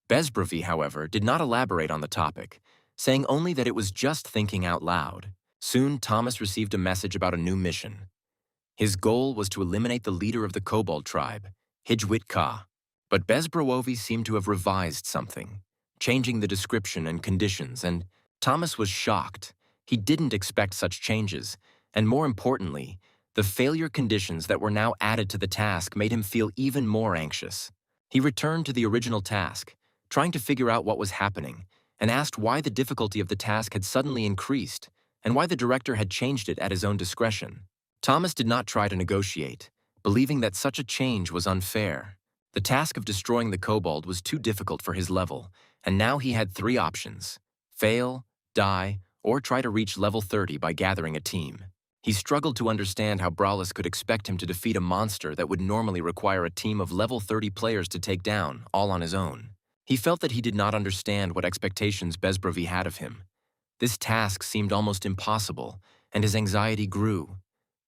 Speaker 1: Bezbrovi, however, did not elaborate on the topic, saying only that it was just thinking out loud. Soon, Thomas received a message about a new mission. His goal was to eliminate the leader of the Kobold tribe, Hijwit Ka. But Bezbrowovi seemed to have revised something. changing the description and conditions, and Thomas was shocked. He didn't expect such changes, and more importantly, the failure conditions that were now added to the task made him feel even more anxious. He returned to the original task, trying to figure out what was happening, and asked why the difficulty of the task had suddenly increased, and why the director had changed it at his own discretion. Thomas did not try to negotiate, believing that such a change was unfair. The task of destroying the kobold was too difficult for his level, and now he had 3 options: fail, die, or try to reach level 30 by gathering a team. He struggled to understand how Brawlus could expect him to defeat a monster that would normally require a team of level 30 players to take down, all on his own. He felt that he did not understand what expectations Bezbrovi had of him. This task seemed almost impossible, and his anxiety grew.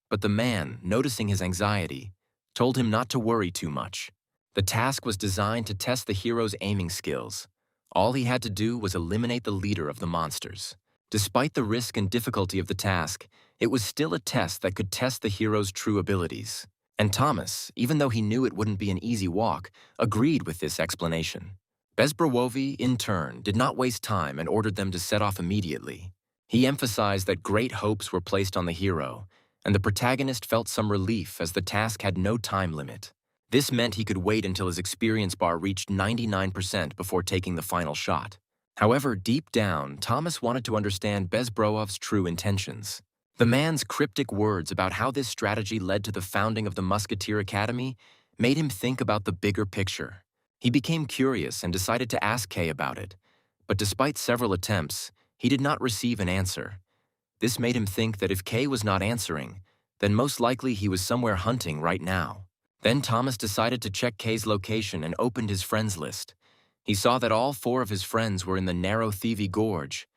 Speaker 1: But the man, noticing his anxiety, told him not to worry too much. The task was designed to test the hero's aiming skills. All he had to do was eliminate the leader of the monsters. Despite the risk and difficulty of the task, it was still a test that could test the hero's true abilities. And Thomas, even though he knew it wouldn't be an easy walk, agreed with this explanation. Bezbrovi, in turn, did not waste time and ordered them to set off immediately. He emphasized that great hopes were placed on the hero, and the protagonist felt some relief as the task had no time limit. This meant he could wait until his experience bar reached 99% before taking the final shot. However, deep down, Thomas wanted to understand Bezbrov's true intentions. The man's cryptic words about how this strategy led to the founding of the Musketeer Academy made him think about the bigger picture. He became curious and decided to ask Kay about it, but despite several attempts, he did not receive an answer. This made him think that if Kay was not answering, then most likely he was somewhere hunting right now. Then Thomas decided to check Kay's location and opened his friends list. He saw that all 4 of his friends were in the narrow Thievy Gorge.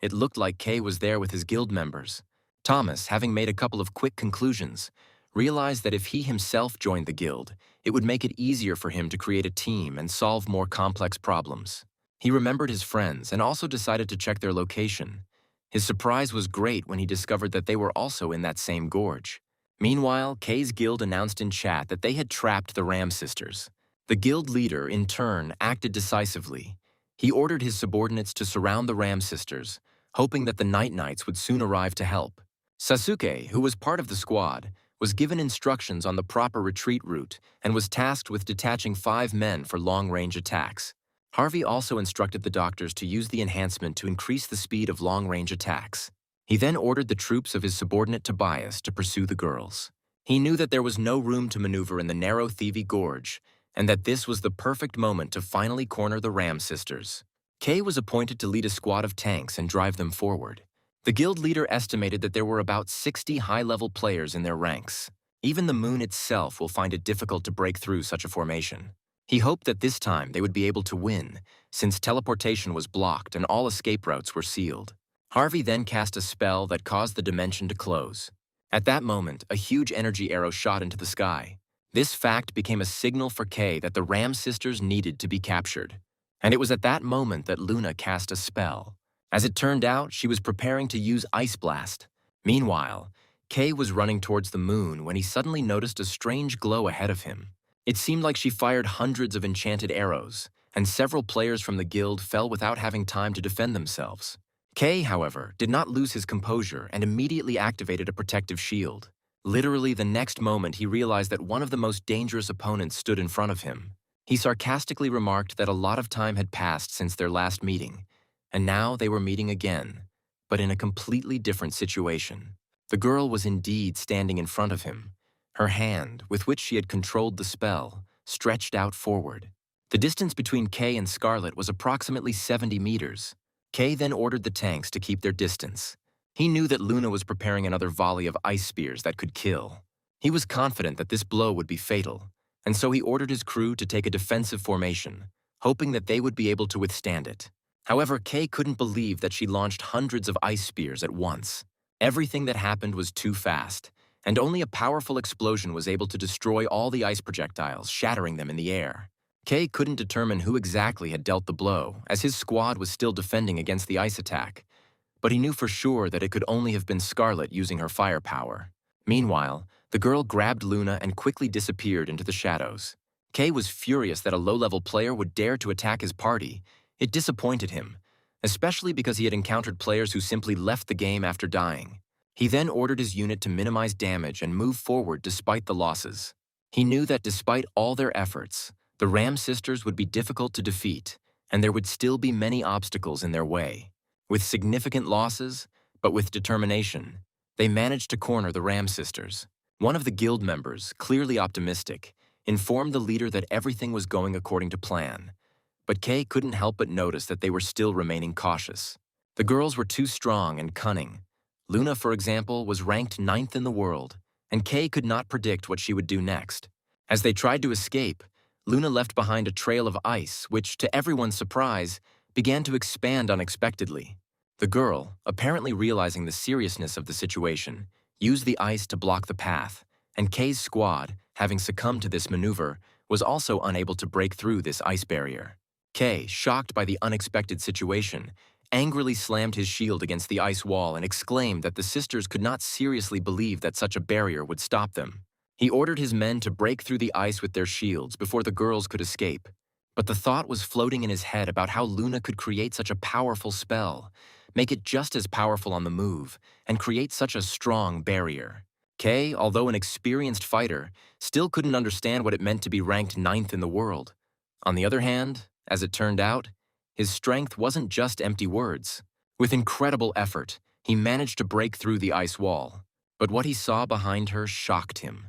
Speaker 1: It looked like Kay was there with his guild members. Thomas, having made a couple of quick conclusions, realized that if he himself joined the guild, it would make it easier for him to create a team and solve more complex problems. He remembered his friends and also decided to check their location. His surprise was great when he discovered that they were also in that same gorge. Meanwhile, Kay's guild announced in chat that they had trapped the Ram sisters. The guild leader, in turn, acted decisively. He ordered his subordinates to surround the Ram sisters, hoping that the Night Knights would soon arrive to help. Sasuke, who was part of the squad, was given instructions on the proper retreat route and was tasked with detaching 5 men for long-range attacks. Harvey also instructed the doctors to use the enhancement to increase the speed of long-range attacks. He then ordered the troops of his subordinate Tobias to pursue the girls. He knew that there was no room to maneuver in the narrow Thievy Gorge, and that this was the perfect moment to finally corner the Ram sisters. Kay was appointed to lead a squad of tanks and drive them forward. The guild leader estimated that there were about 60 high-level players in their ranks. Even the moon itself will find it difficult to break through such a formation. He hoped that this time they would be able to win, since teleportation was blocked and all escape routes were sealed. Harvey then cast a spell that caused the dimension to close. At that moment, a huge energy arrow shot into the sky. This fact became a signal for Kay that the Ram sisters needed to be captured. And it was at that moment that Luna cast a spell. As it turned out, she was preparing to use Ice Blast. Meanwhile, Kay was running towards the moon when he suddenly noticed a strange glow ahead of him. It seemed like she fired hundreds of enchanted arrows, and several players from the guild fell without having time to defend themselves. Kay, however, did not lose his composure and immediately activated a protective shield. Literally the next moment, he realized that one of the most dangerous opponents stood in front of him. He sarcastically remarked that a lot of time had passed since their last meeting, and now they were meeting again, but in a completely different situation. The girl was indeed standing in front of him. Her hand, with which she had controlled the spell, stretched out forward. The distance between Kay and Scarlet was approximately 70 meters. Kay then ordered the tanks to keep their distance. He knew that Luna was preparing another volley of ice spears that could kill. He was confident that this blow would be fatal, and so he ordered his crew to take a defensive formation, hoping that they would be able to withstand it. However, Kay couldn't believe that she launched hundreds of ice spears at once. Everything that happened was too fast, and only a powerful explosion was able to destroy all the ice projectiles, shattering them in the air. Kay couldn't determine who exactly had dealt the blow, as his squad was still defending against the ice attack, but he knew for sure that it could only have been Scarlet using her firepower. Meanwhile, the girl grabbed Luna and quickly disappeared into the shadows. Kay was furious that a low-level player would dare to attack his party. It disappointed him, especially because he had encountered players who simply left the game after dying. He then ordered his unit to minimize damage and move forward despite the losses. He knew that despite all their efforts, the Ram sisters would be difficult to defeat, and there would still be many obstacles in their way. With significant losses, but with determination, they managed to corner the Ram sisters. One of the guild members, clearly optimistic, informed the leader that everything was going according to plan, but Kay couldn't help but notice that they were still remaining cautious. The girls were too strong and cunning. Luna, for example, was ranked 9th in the world, and Kay could not predict what she would do next. As they tried to escape, Luna left behind a trail of ice which, to everyone's surprise, began to expand unexpectedly. The girl, apparently realizing the seriousness of the situation, used the ice to block the path, and Kay's squad, having succumbed to this maneuver, was also unable to break through this ice barrier. Kay, shocked by the unexpected situation, angrily slammed his shield against the ice wall and exclaimed that the sisters could not seriously believe that such a barrier would stop them. He ordered his men to break through the ice with their shields before the girls could escape, but the thought was floating in his head about how Luna could create such a powerful spell, make it just as powerful on the move, and create such a strong barrier. Kay, although an experienced fighter, still couldn't understand what it meant to be ranked 9th in the world. On the other hand, as it turned out, his strength wasn't just empty words. With incredible effort, he managed to break through the ice wall. But what he saw behind her shocked him.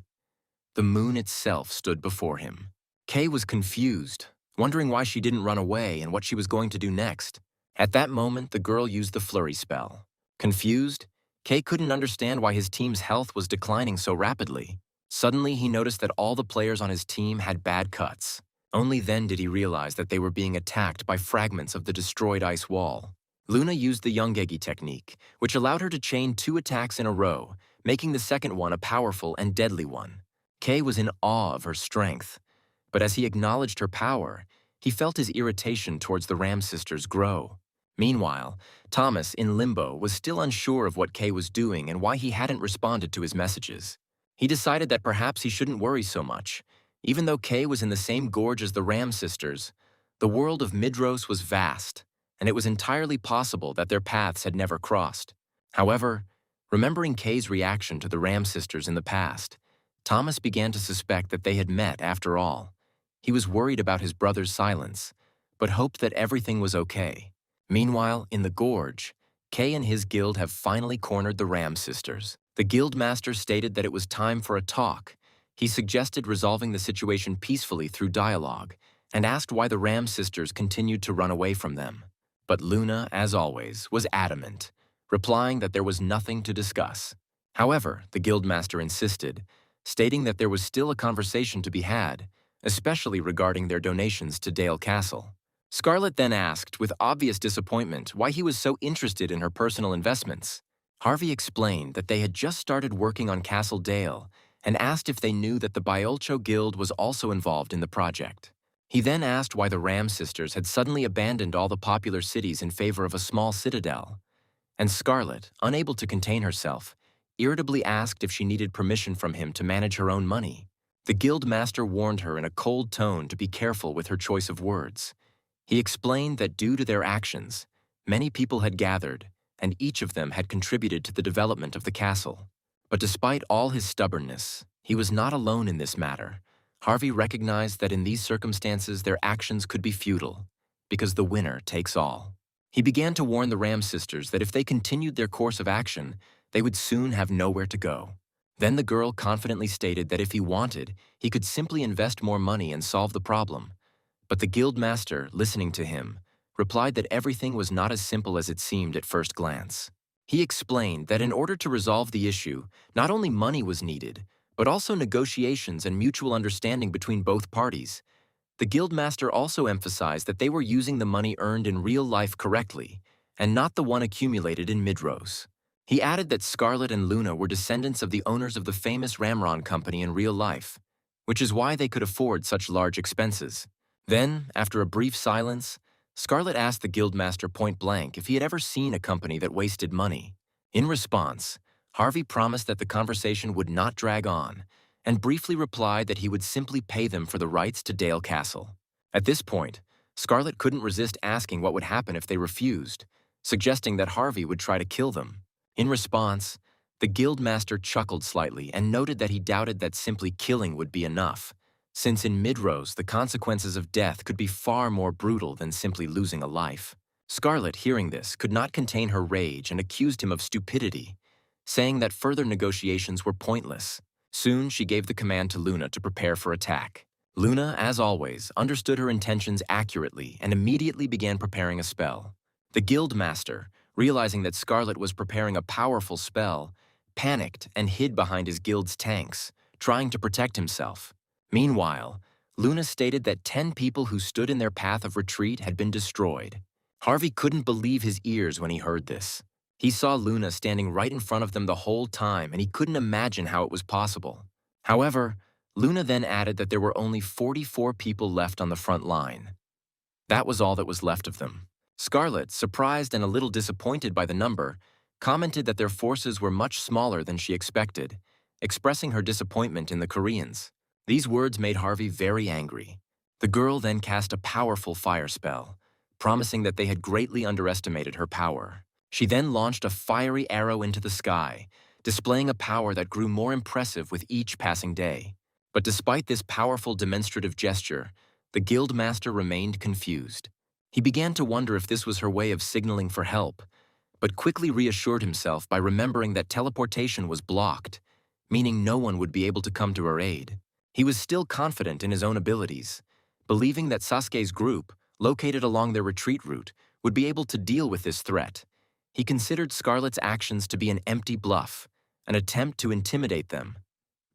Speaker 1: The moon itself stood before him. Kay was confused, wondering why she didn't run away and what she was going to do next. At that moment, the girl used the flurry spell. Confused, Kay couldn't understand why his team's health was declining so rapidly. Suddenly, he noticed that all the players on his team had bad cuts. Only then did he realize that they were being attacked by fragments of the destroyed ice wall. Luna used the Youngegi technique, which allowed her to chain 2 attacks in a row, making the second one a powerful and deadly one. Kay was in awe of her strength, but as he acknowledged her power, he felt his irritation towards the Ram sisters grow. Meanwhile, Thomas, in limbo, was still unsure of what Kay was doing and why he hadn't responded to his messages. He decided that perhaps he shouldn't worry so much. Even though Kay was in the same gorge as the Ram sisters, the world of Midros was vast, and it was entirely possible that their paths had never crossed. However, remembering Kay's reaction to the Ram sisters in the past, Thomas began to suspect that they had met after all. He was worried about his brother's silence, but hoped that everything was okay. Meanwhile, in the gorge, Kay and his guild have finally cornered the Ram sisters. The guild master stated that it was time for a talk. He suggested resolving the situation peacefully through dialogue and asked why the Ram sisters continued to run away from them. But Luna, as always, was adamant, replying that there was nothing to discuss. However, the guildmaster insisted, stating that there was still a conversation to be had, especially regarding their donations to Dale Castle. Scarlet then asked, with obvious disappointment, why he was so interested in her personal investments. Harvey explained that they had just started working on Castle Dale and asked if they knew that the Biolcho Guild was also involved in the project. He then asked why the Ram sisters had suddenly abandoned all the popular cities in favor of a small citadel. And Scarlet, unable to contain herself, irritably asked if she needed permission from him to manage her own money. The guild master warned her in a cold tone to be careful with her choice of words. He explained that due to their actions, many people had gathered, and each of them had contributed to the development of the castle. But despite all his stubbornness, he was not alone in this matter. Harvey recognized that in these circumstances their actions could be futile, because the winner takes all. He began to warn the Ram sisters that if they continued their course of action, they would soon have nowhere to go. Then the girl confidently stated that if he wanted, he could simply invest more money and solve the problem. But the guild master, listening to him, replied that everything was not as simple as it seemed at first glance. He explained that in order to resolve the issue, not only money was needed, but also negotiations and mutual understanding between both parties. The guildmaster also emphasized that they were using the money earned in real life correctly, and not the one accumulated in Midros. He added that Scarlet and Luna were descendants of the owners of the famous Ramron company in real life, which is why they could afford such large expenses. Then, after a brief silence, Scarlet asked the guildmaster point-blank if he had ever seen a company that wasted money. In response, Harvey promised that the conversation would not drag on, and briefly replied that he would simply pay them for the rights to Dale Castle. At this point, Scarlet couldn't resist asking what would happen if they refused, suggesting that Harvey would try to kill them. In response, the guildmaster chuckled slightly and noted that he doubted that simply killing would be enough, since in Midros the consequences of death could be far more brutal than simply losing a life. Scarlet, hearing this, could not contain her rage and accused him of stupidity, saying that further negotiations were pointless. Soon she gave the command to Luna to prepare for attack. Luna, as always, understood her intentions accurately and immediately began preparing a spell. The guildmaster, realizing that Scarlet was preparing a powerful spell, panicked and hid behind his guild's tanks, trying to protect himself. Meanwhile, Luna stated that 10 people who stood in their path of retreat had been destroyed. Harvey couldn't believe his ears when he heard this. He saw Luna standing right in front of them the whole time, and he couldn't imagine how it was possible. However, Luna then added that there were only 44 people left on the front line. That was all that was left of them. Scarlet, surprised and a little disappointed by the number, commented that their forces were much smaller than she expected, expressing her disappointment in the Koreans. These words made Harvey very angry. The girl then cast a powerful fire spell, promising that they had greatly underestimated her power. She then launched a fiery arrow into the sky, displaying a power that grew more impressive with each passing day. But despite this powerful demonstrative gesture, the guildmaster remained confused. He began to wonder if this was her way of signaling for help, but quickly reassured himself by remembering that teleportation was blocked, meaning no one would be able to come to her aid. He was still confident in his own abilities, believing that Sasuke's group, located along their retreat route, would be able to deal with this threat. He considered Scarlet's actions to be an empty bluff, an attempt to intimidate them,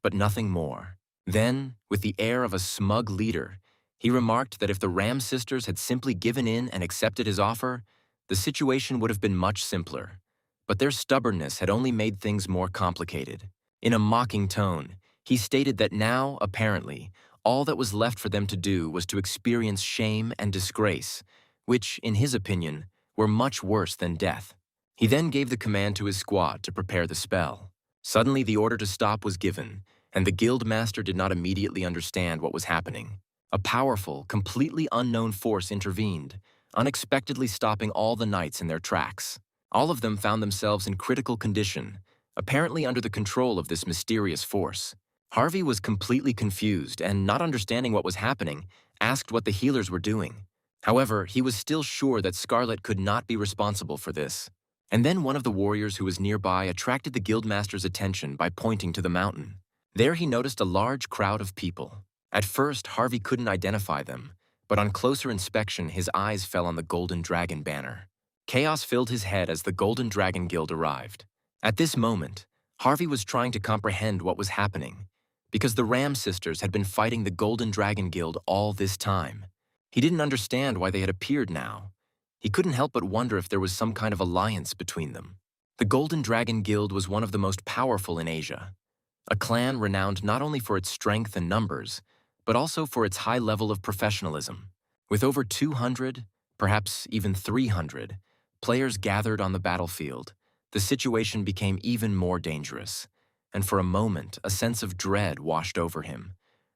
Speaker 1: but nothing more. Then, with the air of a smug leader, he remarked that if the Ram sisters had simply given in and accepted his offer, the situation would have been much simpler. But their stubbornness had only made things more complicated. In a mocking tone, he stated that now, apparently, all that was left for them to do was to experience shame and disgrace, which, in his opinion, were much worse than death. He then gave the command to his squad to prepare the spell. Suddenly, the order to stop was given, and the guildmaster did not immediately understand what was happening. A powerful, completely unknown force intervened, unexpectedly stopping all the knights in their tracks. All of them found themselves in critical condition, apparently under the control of this mysterious force. Harvey was completely confused and, not understanding what was happening, asked what the healers were doing. However, he was still sure that Scarlet could not be responsible for this. And then one of the warriors who was nearby attracted the guildmaster's attention by pointing to the mountain. There he noticed a large crowd of people. At first, Harvey couldn't identify them, but on closer inspection, his eyes fell on the Golden Dragon banner. Chaos filled his head as the Golden Dragon Guild arrived. At this moment, Harvey was trying to comprehend what was happening, because the Ram sisters had been fighting the Golden Dragon Guild all this time. He didn't understand why they had appeared now. He couldn't help but wonder if there was some kind of alliance between them. The Golden Dragon Guild was one of the most powerful in Asia, a clan renowned not only for its strength and numbers, but also for its high level of professionalism. With over 200, perhaps even 300, players gathered on the battlefield, the situation became even more dangerous, and for a moment, a sense of dread washed over him,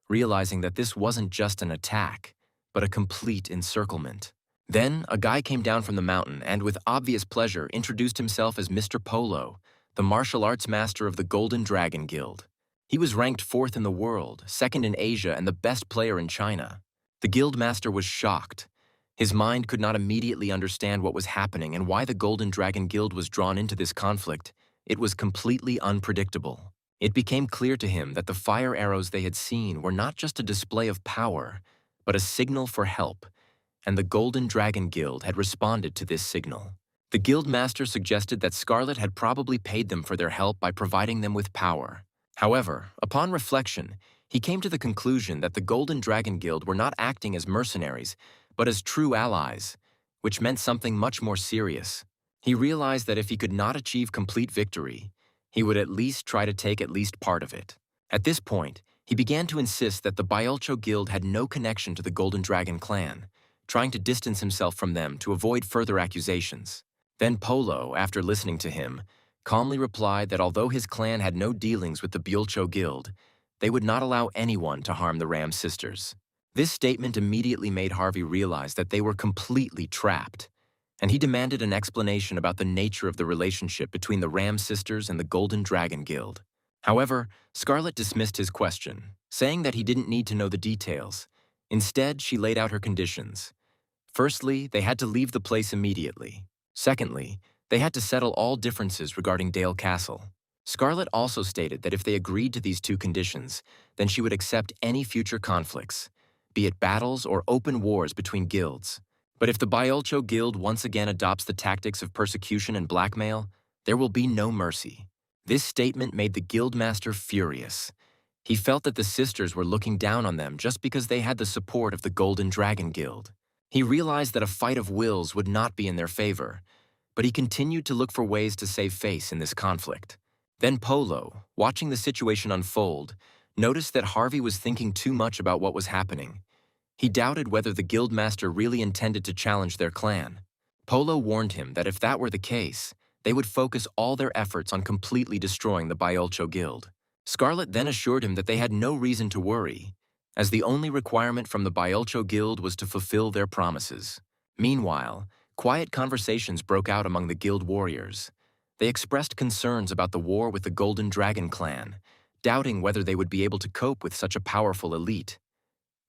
Speaker 1: realizing that this wasn't just an attack, but a complete encirclement. Then, a guy came down from the mountain and, with obvious pleasure, introduced himself as Mr. Polo, the martial arts master of the Golden Dragon Guild. He was ranked 4th in the world, 2nd in Asia, and the best player in China. The guildmaster was shocked. His mind could not immediately understand what was happening and why the Golden Dragon Guild was drawn into this conflict. It was completely unpredictable. It became clear to him that the fire arrows they had seen were not just a display of power, but a signal for help, and the Golden Dragon Guild had responded to this signal. The guildmaster suggested that Scarlet had probably paid them for their help by providing them with power. However, upon reflection, he came to the conclusion that the Golden Dragon Guild were not acting as mercenaries, but as true allies, which meant something much more serious. He realized that if he could not achieve complete victory, he would at least try to take at least part of it. At this point, he began to insist that the Byolcho Guild had no connection to the Golden Dragon clan, trying to distance himself from them to avoid further accusations. Then Polo, after listening to him, calmly replied that although his clan had no dealings with the Byolcho Guild, they would not allow anyone to harm the Ram sisters. This statement immediately made Harvey realize that they were completely trapped, and he demanded an explanation about the nature of the relationship between the Ram sisters and the Golden Dragon Guild. However, Scarlet dismissed his question, saying that he didn't need to know the details. Instead, she laid out her conditions. Firstly, they had to leave the place immediately. Secondly, they had to settle all differences regarding Dale Castle. Scarlet also stated that if they agreed to these two conditions, then she would accept any future conflicts, be it battles or open wars between guilds. But if the Byolcho Guild once again adopts the tactics of persecution and blackmail, there will be no mercy. This statement made the guildmaster furious. He felt that the sisters were looking down on them just because they had the support of the Golden Dragon Guild. He realized that a fight of wills would not be in their favor, but he continued to look for ways to save face in this conflict. Then Polo, watching the situation unfold, noticed that Harvey was thinking too much about what was happening. He doubted whether the guildmaster really intended to challenge their clan. Polo warned him that if that were the case, they would focus all their efforts on completely destroying the Byolcho Guild. Scarlet then assured him that they had no reason to worry, as the only requirement from the Byolcho Guild was to fulfill their promises. Meanwhile, quiet conversations broke out among the guild warriors. They expressed concerns about the war with the Golden Dragon clan, doubting whether they would be able to cope with such a powerful elite.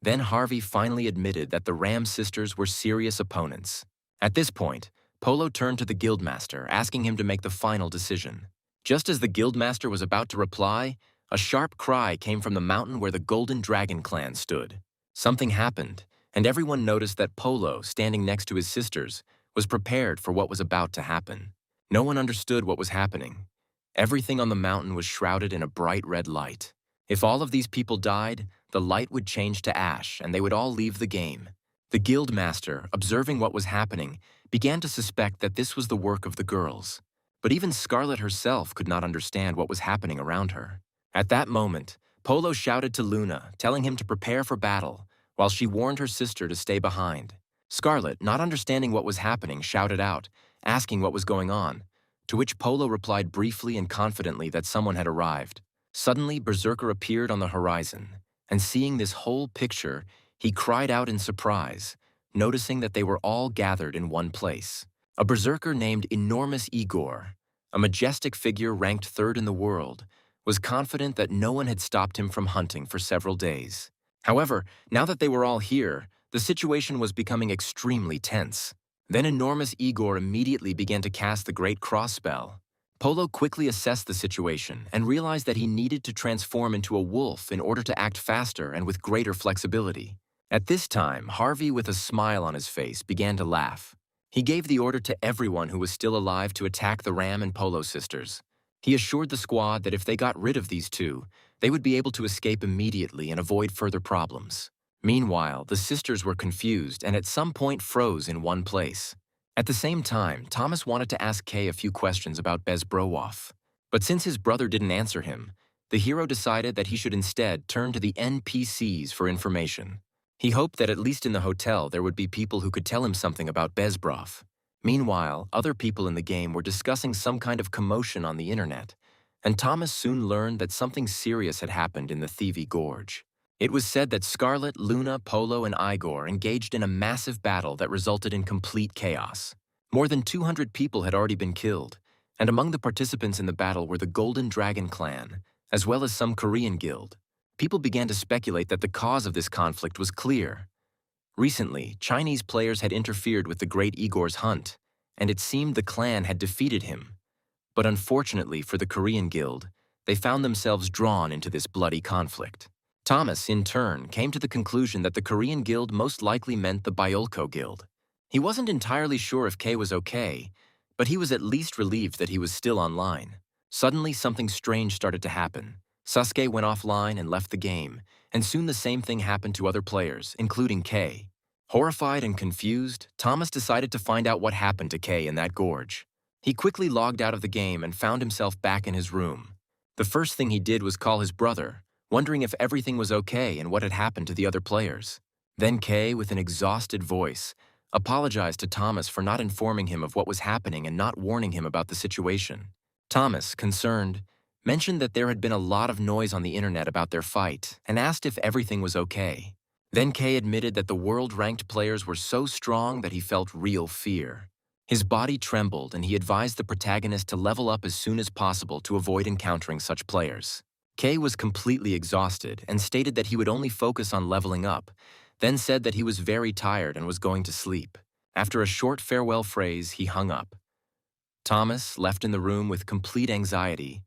Speaker 1: Then Harvey finally admitted that the Ram sisters were serious opponents. At this point, Polo turned to the guildmaster, asking him to make the final decision. Just as the guildmaster was about to reply, a sharp cry came from the mountain where the Golden Dragon clan stood. Something happened, and everyone noticed that Polo, standing next to his sisters, was prepared for what was about to happen. No one understood what was happening. Everything on the mountain was shrouded in a bright red light. If all of these people died, the light would change to ash and they would all leave the game. The guildmaster, observing what was happening, began to suspect that this was the work of the girls. But even Scarlet herself could not understand what was happening around her. At that moment, Polo shouted to Luna, telling him to prepare for battle, while she warned her sister to stay behind. Scarlet, not understanding what was happening, shouted out, asking what was going on, to which Polo replied briefly and confidently that someone had arrived. Suddenly, Berserker appeared on the horizon, and seeing this whole picture, he cried out in surprise, noticing that they were all gathered in one place. A berserker named Enormous Igor, a majestic figure ranked third in the world, was confident that no one had stopped him from hunting for several days. However, now that they were all here, the situation was becoming extremely tense. Then Enormous Igor immediately began to cast the Great Cross spell. Polo quickly assessed the situation and realized that he needed to transform into a wolf in order to act faster and with greater flexibility. At this time, Harvey, with a smile on his face, began to laugh. He gave the order to everyone who was still alive to attack the Ram and Polo sisters. He assured the squad that if they got rid of these two, they would be able to escape immediately and avoid further problems. Meanwhile, the sisters were confused and at some point froze in one place. At the same time, Thomas wanted to ask Kay a few questions about Bezbrowoff. But since his brother didn't answer him, the hero decided that he should instead turn to the NPCs for information. He hoped that at least in the hotel there would be people who could tell him something about Bezbrov. Meanwhile, other people in the game were discussing some kind of commotion on the internet, and Thomas soon learned that something serious had happened in the Thievy Gorge. It was said that Scarlet, Luna, Polo, and Igor engaged in a massive battle that resulted in complete chaos. More than 200 people had already been killed, and among the participants in the battle were the Golden Dragon clan, as well as some Korean guild. People began to speculate that the cause of this conflict was clear. Recently, Chinese players had interfered with the Great Igor's hunt, and it seemed the clan had defeated him. But unfortunately for the Korean guild, they found themselves drawn into this bloody conflict. Thomas, in turn, came to the conclusion that the Korean guild most likely meant the Byolcho guild. He wasn't entirely sure if Kay was okay, but he was at least relieved that he was still online. Suddenly, something strange started to happen. Sasuke went offline and left the game, and soon the same thing happened to other players, including Kay. Horrified and confused, Thomas decided to find out what happened to Kay in that gorge. He quickly logged out of the game and found himself back in his room. The first thing he did was call his brother, wondering if everything was okay and what had happened to the other players. Then Kay, with an exhausted voice, apologized to Thomas for not informing him of what was happening and not warning him about the situation. Thomas, concerned, mentioned that there had been a lot of noise on the internet about their fight and asked if everything was okay. Then Kay admitted that the world-ranked players were so strong that he felt real fear. His body trembled, and he advised the protagonist to level up as soon as possible to avoid encountering such players. Kay was completely exhausted and stated that he would only focus on leveling up, then said that he was very tired and was going to sleep. After a short farewell phrase, he hung up. Thomas, left in the room with complete anxiety,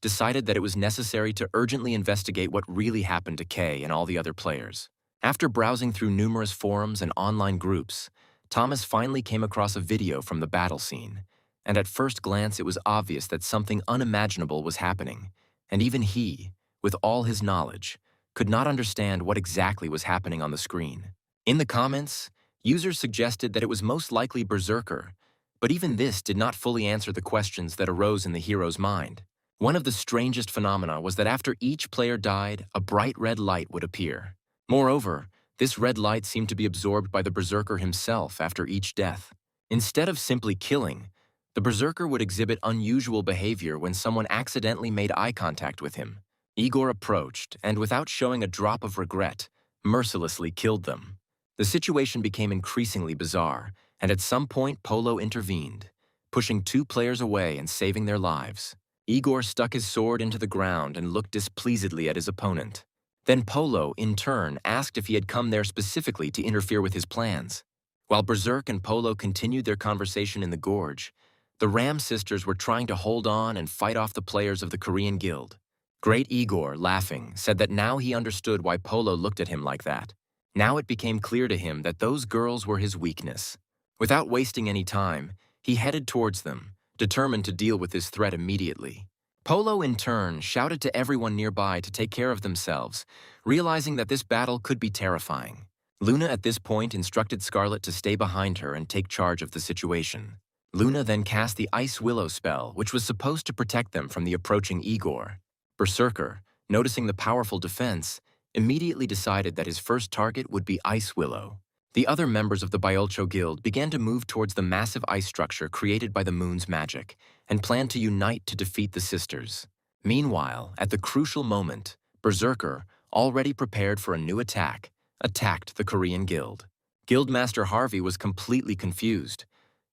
Speaker 1: decided that it was necessary to urgently investigate what really happened to Kay and all the other players. After browsing through numerous forums and online groups, Thomas finally came across a video from the battle scene, and at first glance it was obvious that something unimaginable was happening, and even he, with all his knowledge, could not understand what exactly was happening on the screen. In the comments, users suggested that it was most likely Berserker, but even this did not fully answer the questions that arose in the hero's mind. One of the strangest phenomena was that after each player died, a bright red light would appear. Moreover, this red light seemed to be absorbed by the Berserker himself after each death. Instead of simply killing, the Berserker would exhibit unusual behavior when someone accidentally made eye contact with him. Igor approached, and without showing a drop of regret, mercilessly killed them. The situation became increasingly bizarre, and at some point Polo intervened, pushing two players away and saving their lives. Igor stuck his sword into the ground and looked displeasedly at his opponent. Then Polo, in turn, asked if he had come there specifically to interfere with his plans. While Berserk and Polo continued their conversation in the gorge, the Ram sisters were trying to hold on and fight off the players of the Korean Guild. Great Igor, laughing, said that now he understood why Polo looked at him like that. Now it became clear to him that those girls were his weakness. Without wasting any time, he headed towards them, determined to deal with this threat immediately. Polo, in turn, shouted to everyone nearby to take care of themselves, realizing that this battle could be terrifying. Luna at this point instructed Scarlet to stay behind her and take charge of the situation. Luna then cast the Ice Willow spell, which was supposed to protect them from the approaching Igor. Berserker, noticing the powerful defense, immediately decided that his first target would be Ice Willow. The other members of the Byolcho Guild began to move towards the massive ice structure created by the moon's magic and planned to unite to defeat the sisters. Meanwhile, at the crucial moment, Berserker, already prepared for a new attack, attacked the Korean Guild. Guildmaster Harvey was completely confused,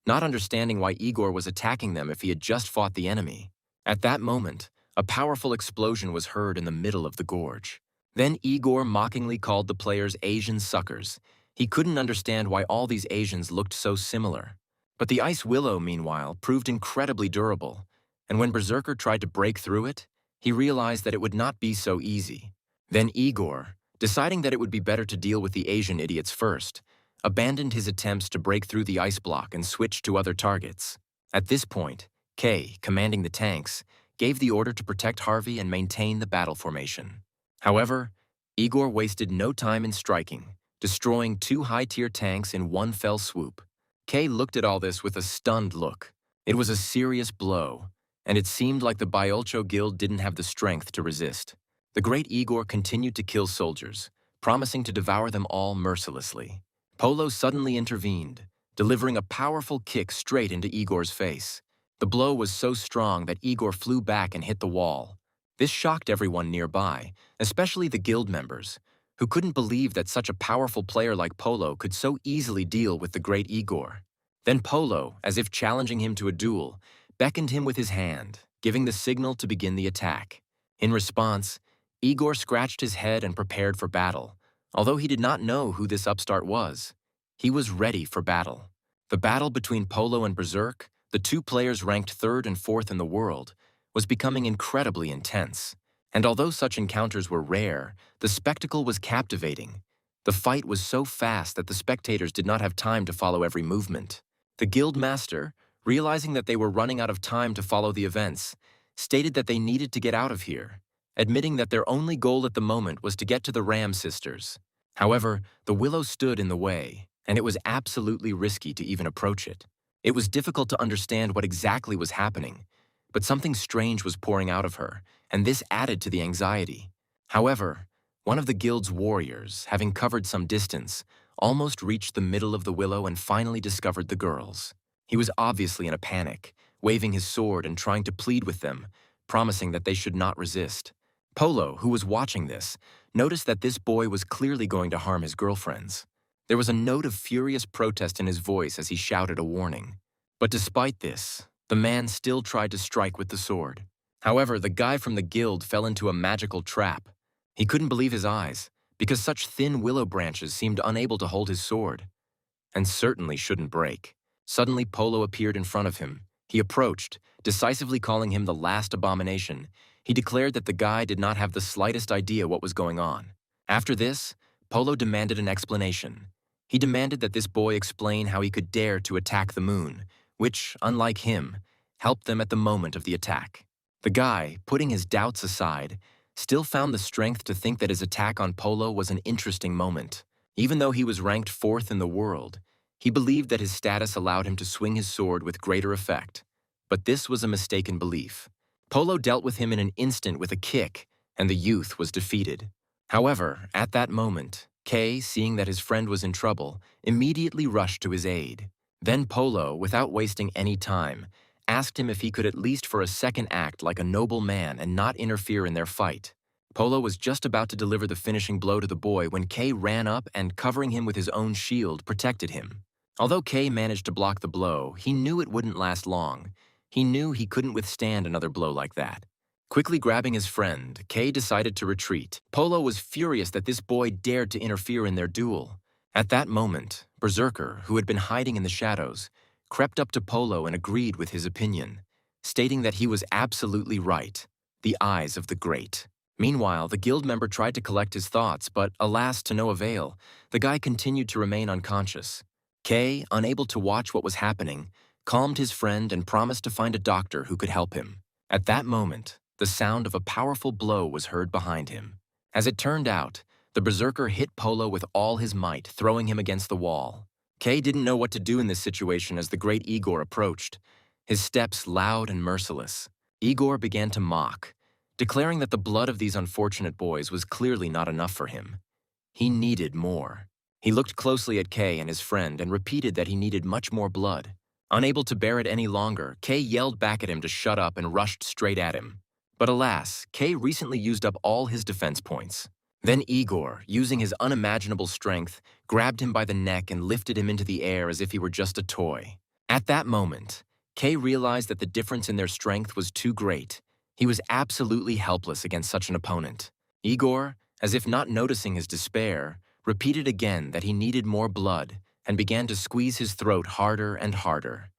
Speaker 1: not understanding why Igor was attacking them if he had just fought the enemy. At that moment, a powerful explosion was heard in the middle of the gorge. Then Igor mockingly called the players Asian suckers. He couldn't understand why all these Asians looked so similar. But the Ice Willow, meanwhile, proved incredibly durable, and when Berserker tried to break through it, he realized that it would not be so easy. Then Igor, deciding that it would be better to deal with the Asian idiots first, abandoned his attempts to break through the ice block and switched to other targets. At this point, Kay, commanding the tanks, gave the order to protect Harvey and maintain the battle formation. However, Igor wasted no time in striking, destroying two high-tier tanks in one fell swoop. Kay looked at all this with a stunned look. It was a serious blow, and it seemed like the Byolcho Guild didn't have the strength to resist. The great Igor continued to kill soldiers, promising to devour them all mercilessly. Polo suddenly intervened, delivering a powerful kick straight into Igor's face. The blow was so strong that Igor flew back and hit the wall. This shocked everyone nearby, especially the guild members, who couldn't believe that such a powerful player like Polo could so easily deal with the great Igor. Then Polo, as if challenging him to a duel, beckoned him with his hand, giving the signal to begin the attack. In response, Igor scratched his head and prepared for battle. Although he did not know who this upstart was, he was ready for battle. The battle between Polo and Berserk, the two players ranked third and fourth in the world, was becoming incredibly intense. And although such encounters were rare, the spectacle was captivating. The fight was so fast that the spectators did not have time to follow every movement. The guild master, realizing that they were running out of time to follow the events, stated that they needed to get out of here, admitting that their only goal at the moment was to get to the Ram sisters. However, the willow stood in the way, and it was absolutely risky to even approach it. It was difficult to understand what exactly was happening, but something strange was pouring out of her, and this added to the anxiety. However, one of the guild's warriors, having covered some distance, almost reached the middle of the willow and finally discovered the girls. He was obviously in a panic, waving his sword and trying to plead with them, promising that they should not resist. Polo, who was watching this, noticed that this boy was clearly going to harm his girlfriends. There was a note of furious protest in his voice as he shouted a warning. But despite this, the man still tried to strike with the sword. However, the guy from the guild fell into a magical trap. He couldn't believe his eyes, because such thin willow branches seemed unable to hold his sword, and certainly shouldn't break. Suddenly, Polo appeared in front of him. He approached, decisively calling him the last abomination. He declared that the guy did not have the slightest idea what was going on. After this, Polo demanded an explanation. He demanded that this boy explain how he could dare to attack the moon, which, unlike him, helped them at the moment of the attack. The guy, putting his doubts aside, still found the strength to think that his attack on Polo was an interesting moment. Even though he was ranked 4th in the world, he believed that his status allowed him to swing his sword with greater effect. But this was a mistaken belief. Polo dealt with him in an instant with a kick, and the youth was defeated. However, at that moment, Kay, seeing that his friend was in trouble, immediately rushed to his aid. Then Polo, without wasting any time, asked him if he could at least for a second act like a noble man and not interfere in their fight. Polo was just about to deliver the finishing blow to the boy when Kay ran up and, covering him with his own shield, protected him. Although Kay managed to block the blow, he knew it wouldn't last long. He knew he couldn't withstand another blow like that. Quickly grabbing his friend, Kay decided to retreat. Polo was furious that this boy dared to interfere in their duel. At that moment, Berserker, who had been hiding in the shadows, crept up to Polo and agreed with his opinion, stating that he was absolutely right. The eyes of the great. Meanwhile, the guild member tried to collect his thoughts, but alas, to no avail. The guy continued to remain unconscious. Kay, unable to watch what was happening, calmed his friend and promised to find a doctor who could help him. At that moment, the sound of a powerful blow was heard behind him. As it turned out, the Berserker hit Polo with all his might, throwing him against the wall. Kay didn't know what to do in this situation as the great Igor approached, his steps loud and merciless. Igor began to mock, declaring that the blood of these unfortunate boys was clearly not enough for him. He needed more. He looked closely at Kay and his friend and repeated that he needed much more blood. Unable to bear it any longer, Kay yelled back at him to shut up and rushed straight at him. But alas, Kay recently used up all his defense points. Then Igor, using his unimaginable strength, grabbed him by the neck and lifted him into the air as if he were just a toy. At that moment, Kay realized that the difference in their strength was too great. He was absolutely helpless against such an opponent. Igor, as if not noticing his despair, repeated again that he needed more blood and began to squeeze his throat harder and harder.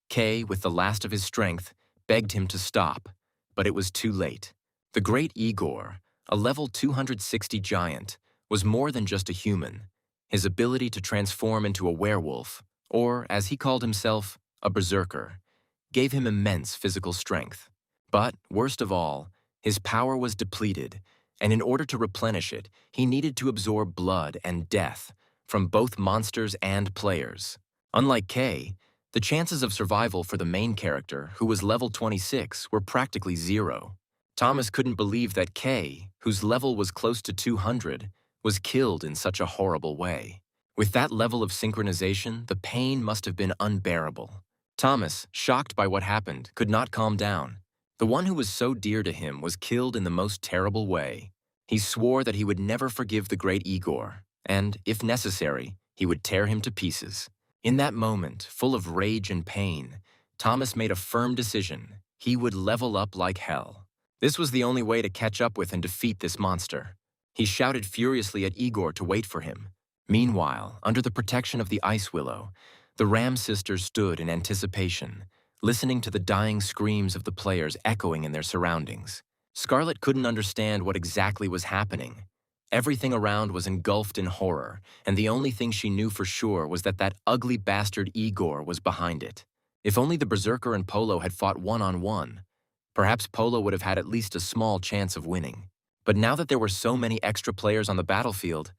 Speaker 1: Kay, with the last of his strength, begged him to stop, but it was too late. The great Igor, a level 260 giant, was more than just a human. His ability to transform into a werewolf, or, as he called himself, a berserker, gave him immense physical strength. But, worst of all, his power was depleted, and in order to replenish it, he needed to absorb blood and death from both monsters and players. Unlike Kay, the chances of survival for the main character, who was level 26, were practically zero. Thomas couldn't believe that Kay, whose level was close to 200, was killed in such a horrible way. With that level of synchronization, the pain must have been unbearable. Thomas, shocked by what happened, could not calm down. The one who was so dear to him was killed in the most terrible way. He swore that he would never forgive the great Igor, and, if necessary, he would tear him to pieces. In that moment, full of rage and pain, Thomas made a firm decision. He would level up like hell. This was the only way to catch up with and defeat this monster. He shouted furiously at Igor to wait for him. Meanwhile, under the protection of the ice willow, the Ram sisters stood in anticipation, listening to the dying screams of the players echoing in their surroundings. Scarlet couldn't understand what exactly was happening. Everything around was engulfed in horror, and the only thing she knew for sure was that ugly bastard Igor was behind it. If only the Berserker and Polo had fought one-on-one, perhaps Polo would have had at least a small chance of winning. But now that there were so many extra players on the battlefield,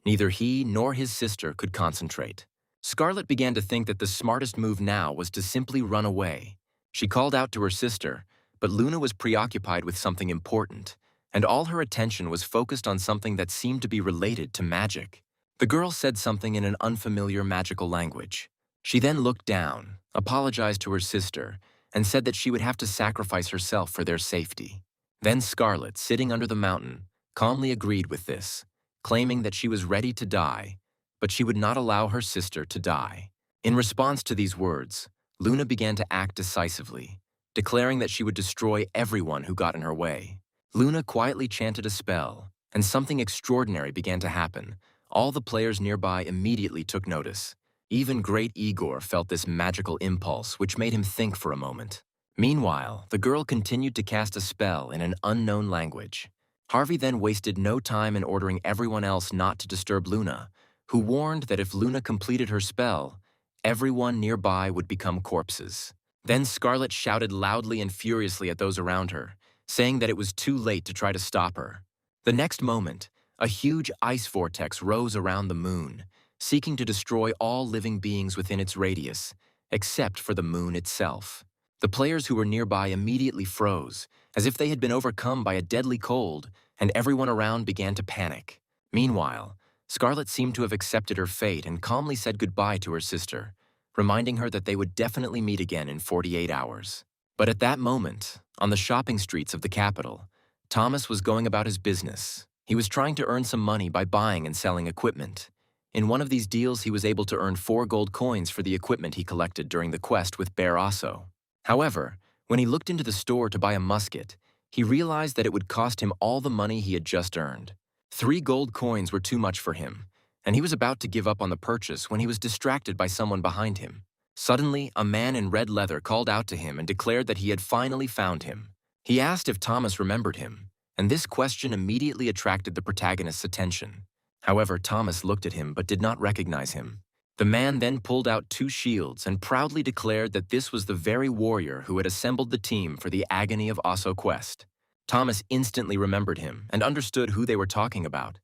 Speaker 1: neither he nor his sister could concentrate. Scarlet began to think that the smartest move now was to simply run away. She called out to her sister, but Luna was preoccupied with something important, and all her attention was focused on something that seemed to be related to magic. The girl said something in an unfamiliar magical language. She then looked down, apologized to her sister, and said that she would have to sacrifice herself for their safety. Then Scarlet, sitting under the mountain, calmly agreed with this, claiming that she was ready to die, but she would not allow her sister to die. In response to these words, Luna began to act decisively, declaring that she would destroy everyone who got in her way. Luna quietly chanted a spell, and something extraordinary began to happen. All the players nearby immediately took notice. Even Great Igor felt this magical impulse, which made him think for a moment. Meanwhile, the girl continued to cast a spell in an unknown language. Harvey then wasted no time in ordering everyone else not to disturb Luna, who warned that if Luna completed her spell, everyone nearby would become corpses. Then Scarlet shouted loudly and furiously at those around her, saying that it was too late to try to stop her. The next moment, a huge ice vortex rose around the moon, seeking to destroy all living beings within its radius, except for the moon itself. The players who were nearby immediately froze, as if they had been overcome by a deadly cold, and everyone around began to panic. Meanwhile, Scarlet seemed to have accepted her fate and calmly said goodbye to her sister, reminding her that they would definitely meet again in 48 hours. But at that moment, on the shopping streets of the capital, Thomas was going about his business. He was trying to earn some money by buying and selling equipment. In one of these deals, he was able to earn 4 gold coins for the equipment he collected during the quest with Bear Osso. However, when he looked into the store to buy a musket, he realized that it would cost him all the money he had just earned. 3 gold coins were too much for him, and he was about to give up on the purchase when he was distracted by someone behind him. Suddenly, a man in red leather called out to him and declared that he had finally found him. He asked if Thomas remembered him, and this question immediately attracted the protagonist's attention. However, Thomas looked at him but did not recognize him. The man then pulled out 2 shields and proudly declared that this was the very warrior who had assembled the team for the Agony of Osso quest. Thomas instantly remembered him and understood who they were talking about.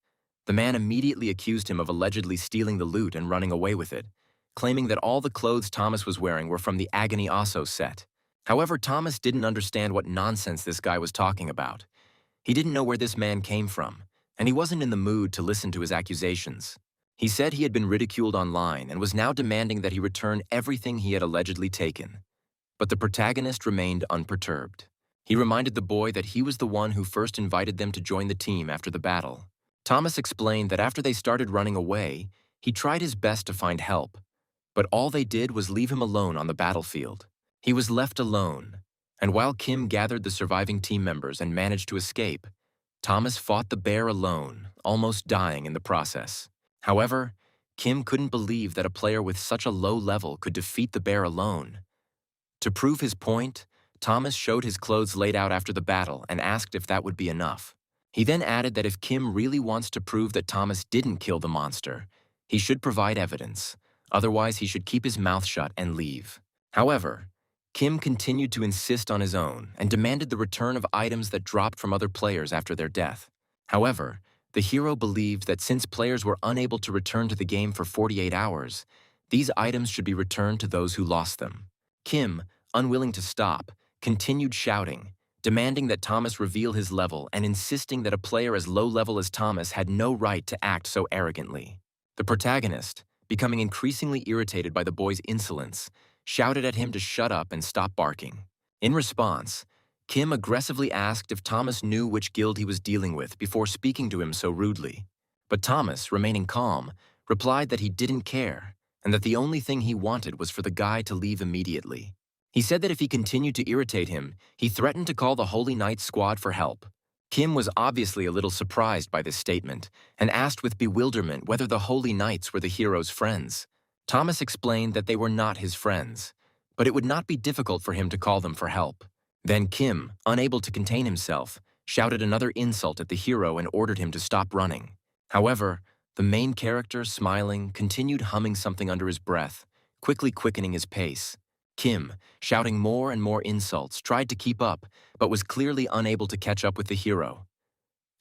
Speaker 1: The man immediately accused him of allegedly stealing the loot and running away with it, claiming that all the clothes Thomas was wearing were from the Agony Osso set. However, Thomas didn't understand what nonsense this guy was talking about. He didn't know where this man came from, and he wasn't in the mood to listen to his accusations. He said he had been ridiculed online and was now demanding that he return everything he had allegedly taken. But the protagonist remained unperturbed. He reminded the boy that he was the one who first invited them to join the team after the battle. Thomas explained that after they started running away, he tried his best to find help, but all they did was leave him alone on the battlefield. He was left alone, and while Kim gathered the surviving team members and managed to escape, Thomas fought the bear alone, almost dying in the process. However, Kim couldn't believe that a player with such a low level could defeat the bear alone. To prove his point, Thomas showed his clothes laid out after the battle and asked if that would be enough. He then added that if Kim really wants to prove that Thomas didn't kill the monster, he should provide evidence. Otherwise, he should keep his mouth shut and leave. However, Kim continued to insist on his own and demanded the return of items that dropped from other players after their death. However, the hero believed that since players were unable to return to the game for 48 hours, these items should be returned to those who lost them. Kim, unwilling to stop, continued shouting, demanding that Thomas reveal his level and insisting that a player as low level as Thomas had no right to act so arrogantly. The protagonist, becoming increasingly irritated by the boy's insolence, shouted at him to shut up and stop barking. In response, Kim aggressively asked if Thomas knew which guild he was dealing with before speaking to him so rudely. But Thomas, remaining calm, replied that he didn't care and that the only thing he wanted was for the guy to leave immediately. He said that if he continued to irritate him, he threatened to call the Holy Knights squad for help. Kim was obviously a little surprised by this statement and asked with bewilderment whether the Holy Knights were the hero's friends. Thomas explained that they were not his friends, but it would not be difficult for him to call them for help. Then Kim, unable to contain himself, shouted another insult at the hero and ordered him to stop running. However, the main character, smiling, continued humming something under his breath, quickly quickening his pace. Kim, shouting more and more insults, tried to keep up, but was clearly unable to catch up with the hero.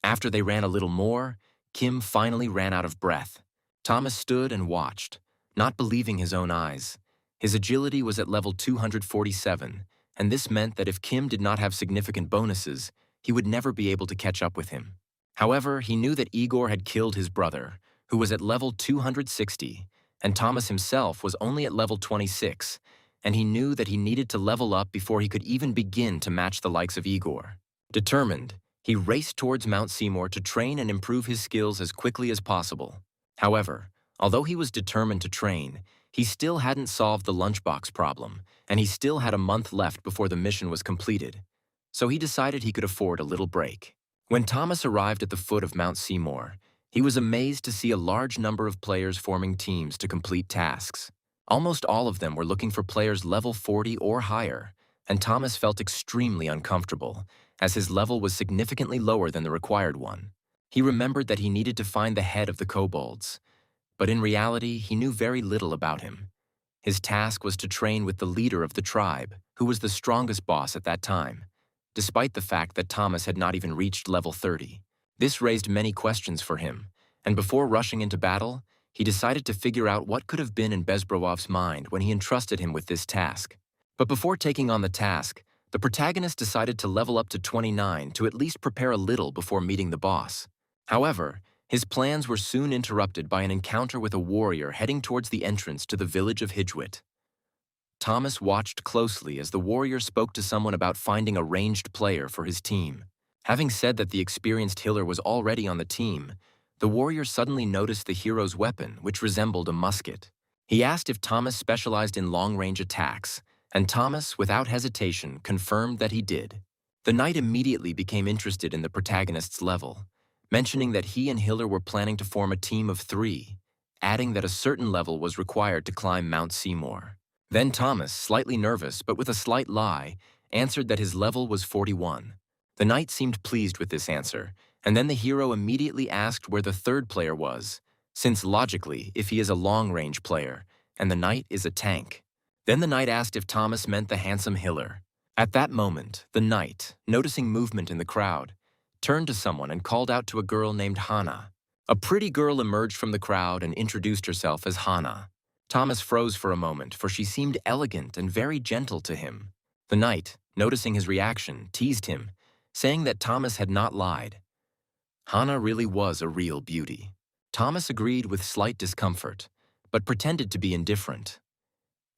Speaker 1: After they ran a little more, Kim finally ran out of breath. Thomas stood and watched, not believing his own eyes. His agility was at level 247, and this meant that if Kim did not have significant bonuses, he would never be able to catch up with him. However, he knew that Igor had killed his brother, who was at level 260, and Thomas himself was only at level 26, and he knew that he needed to level up before he could even begin to match the likes of Igor. Determined, he raced towards Mount Seymour to train and improve his skills as quickly as possible. However, although he was determined to train, he still hadn't solved the lunchbox problem, and he still had a month left before the mission was completed. So he decided he could afford a little break. When Thomas arrived at the foot of Mount Seymour, he was amazed to see a large number of players forming teams to complete tasks. Almost all of them were looking for players level 40 or higher, and Thomas felt extremely uncomfortable, as his level was significantly lower than the required one. He remembered that he needed to find the head of the kobolds, but in reality, he knew very little about him. His task was to train with the leader of the tribe, who was the strongest boss at that time, despite the fact that Thomas had not even reached level 30. This raised many questions for him, and before rushing into battle, he decided to figure out what could have been in Bezbrovov's mind when he entrusted him with this task. But before taking on the task, the protagonist decided to level up to 29 to at least prepare a little before meeting the boss. However, his plans were soon interrupted by an encounter with a warrior heading towards the entrance to the village of Hijwit. Thomas watched closely as the warrior spoke to someone about finding a ranged player for his team. Having said that the experienced healer was already on the team, the warrior suddenly noticed the hero's weapon, which resembled a musket. He asked if Thomas specialized in long-range attacks, and Thomas, without hesitation, confirmed that he did. The knight immediately became interested in the protagonist's level, mentioning that he and Hiller were planning to form a team of 3, adding that a certain level was required to climb Mount Seymour. Then Thomas, slightly nervous but with a slight lie, answered that his level was 41. The knight seemed pleased with this answer, and then the hero immediately asked where the third player was, since logically, if he is a long-range player, and the knight is a tank. Then the knight asked if Thomas meant the handsome Hiller. At that moment, the knight, noticing movement in the crowd, turned to someone and called out to a girl named Hana. A pretty girl emerged from the crowd and introduced herself as Hana. Thomas froze for a moment, for she seemed elegant and very gentle to him. The knight, noticing his reaction, teased him, saying that Thomas had not lied. Hana really was a real beauty. Thomas agreed with slight discomfort, but pretended to be indifferent.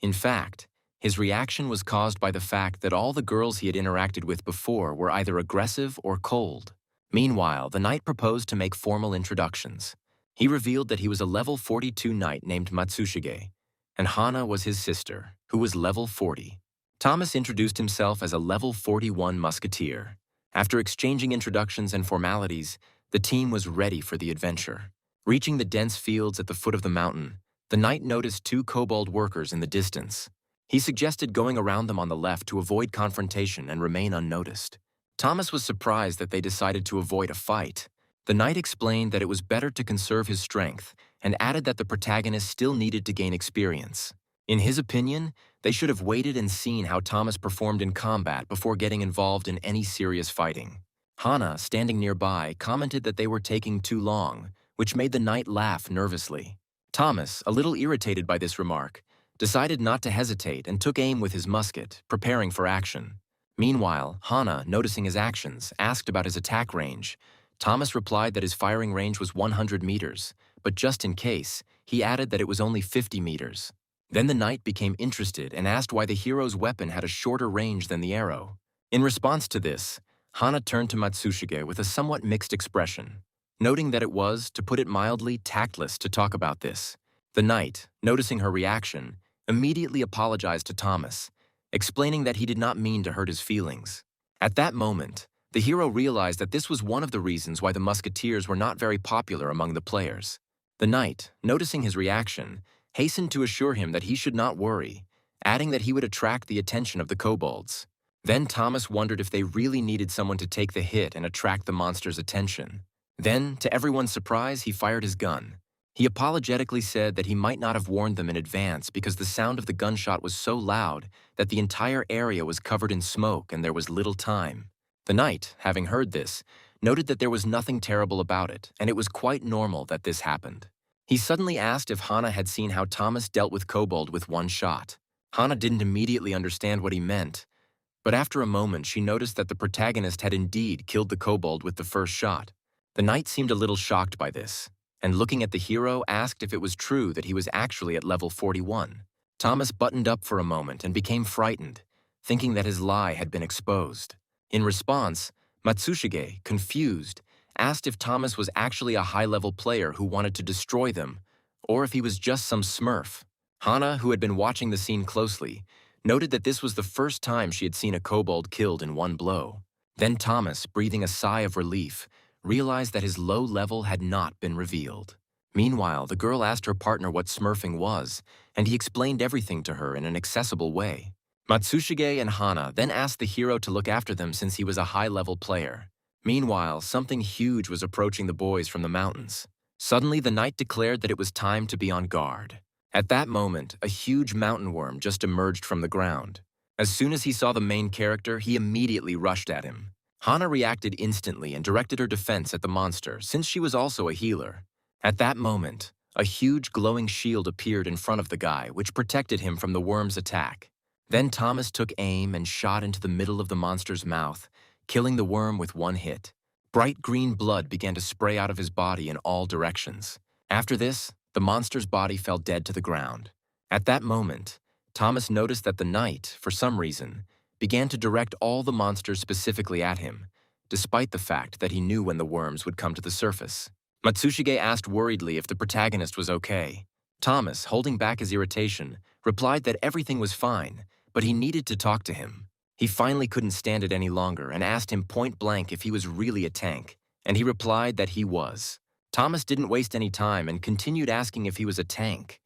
Speaker 1: In fact, his reaction was caused by the fact that all the girls he had interacted with before were either aggressive or cold. Meanwhile, the knight proposed to make formal introductions. He revealed that he was a level 42 knight named Matsushige, and Hana was his sister, who was level 40. Thomas introduced himself as a level 41 musketeer. After exchanging introductions and formalities, the team was ready for the adventure. Reaching the dense fields at the foot of the mountain, the knight noticed 2 kobold workers in the distance. He suggested going around them on the left to avoid confrontation and remain unnoticed. Thomas was surprised that they decided to avoid a fight. The knight explained that it was better to conserve his strength and added that the protagonist still needed to gain experience. In his opinion, they should have waited and seen how Thomas performed in combat before getting involved in any serious fighting. Hana, standing nearby, commented that they were taking too long, which made the knight laugh nervously. Thomas, a little irritated by this remark, decided not to hesitate and took aim with his musket, preparing for action. Meanwhile, Hana, noticing his actions, asked about his attack range. Thomas replied that his firing range was 100 meters, but just in case, he added that it was only 50 meters. Then the knight became interested and asked why the hero's weapon had a shorter range than the arrow. In response to this, Hana turned to Matsushige with a somewhat mixed expression, noting that it was, to put it mildly, tactless to talk about this. The knight, noticing her reaction, immediately apologized to Thomas, explaining that he did not mean to hurt his feelings. At that moment, the hero realized that this was one of the reasons why the musketeers were not very popular among the players. The knight, noticing his reaction, hastened to assure him that he should not worry, adding that he would attract the attention of the kobolds. Then Thomas wondered if they really needed someone to take the hit and attract the monster's attention. Then, to everyone's surprise, he fired his gun. He apologetically said that he might not have warned them in advance because the sound of the gunshot was so loud that the entire area was covered in smoke and there was little time. The knight, having heard this, noted that there was nothing terrible about it, and it was quite normal that this happened. He suddenly asked if Hana had seen how Thomas dealt with kobold with one shot. Hana didn't immediately understand what he meant, but after a moment she noticed that the protagonist had indeed killed the kobold with the first shot. The knight seemed a little shocked by this, and looking at the hero asked if it was true that he was actually at level 41. Thomas buttoned up for a moment and became frightened, thinking that his lie had been exposed. In response, Matsushige, confused, asked if Thomas was actually a high-level player who wanted to destroy them, or if he was just some smurf. Hana, who had been watching the scene closely, noted that this was the first time she had seen a kobold killed in one blow. Then Thomas, breathing a sigh of relief, realized that his low level had not been revealed. Meanwhile, the girl asked her partner what smurfing was, and he explained everything to her in an accessible way. Matsushige and Hana then asked the hero to look after them since he was a high-level player. Meanwhile, something huge was approaching the boys from the mountains. Suddenly, the knight declared that it was time to be on guard. At that moment, a huge mountain worm just emerged from the ground. As soon as he saw the main character, he immediately rushed at him. Hana reacted instantly and directed her defense at the monster, since she was also a healer. At that moment, a huge glowing shield appeared in front of the guy, which protected him from the worm's attack. Then Thomas took aim and shot into the middle of the monster's mouth, killing the worm with one hit. Bright green blood began to spray out of his body in all directions. After this, the monster's body fell dead to the ground. At that moment, Thomas noticed that the knight, for some reason, began to direct all the monsters specifically at him, despite the fact that he knew when the worms would come to the surface. Matsushige asked worriedly if the protagonist was okay. Thomas, holding back his irritation, replied that everything was fine, but he needed to talk to him. He finally couldn't stand it any longer and asked him point blank if he was really a tank, and he replied that he was. Thomas didn't waste any time and continued asking if he was a tank.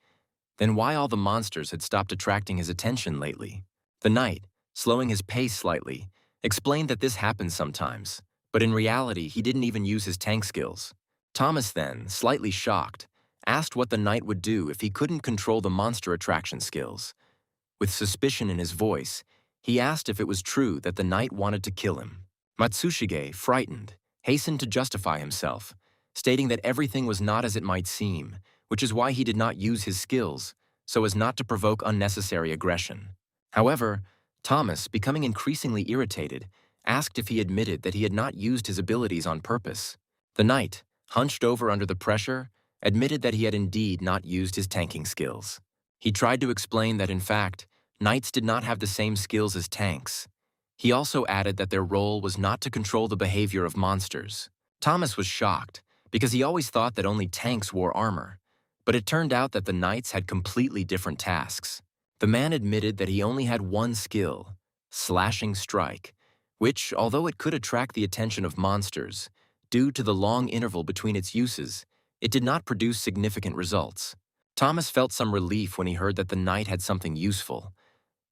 Speaker 1: Then why all the monsters had stopped attracting his attention lately? The knight, slowing his pace slightly, explained that this happens sometimes, but in reality he didn't even use his tank skills. Thomas then, slightly shocked, asked what the knight would do if he couldn't control the monster attraction skills. With suspicion in his voice, he asked if it was true that the knight wanted to kill him. Matsushige, frightened, hastened to justify himself, stating that everything was not as it might seem, which is why he did not use his skills, so as not to provoke unnecessary aggression. However, Thomas, becoming increasingly irritated, asked if he admitted that he had not used his abilities on purpose. The knight, hunched over under the pressure, admitted that he had indeed not used his tanking skills. He tried to explain that, in fact, knights did not have the same skills as tanks. He also added that their role was not to control the behavior of monsters. Thomas was shocked, because he always thought that only tanks wore armor, but it turned out that the knights had completely different tasks. The man admitted that he only had one skill, slashing strike, which, although it could attract the attention of monsters, due to the long interval between its uses, it did not produce significant results. Thomas felt some relief when he heard that the knight had something useful,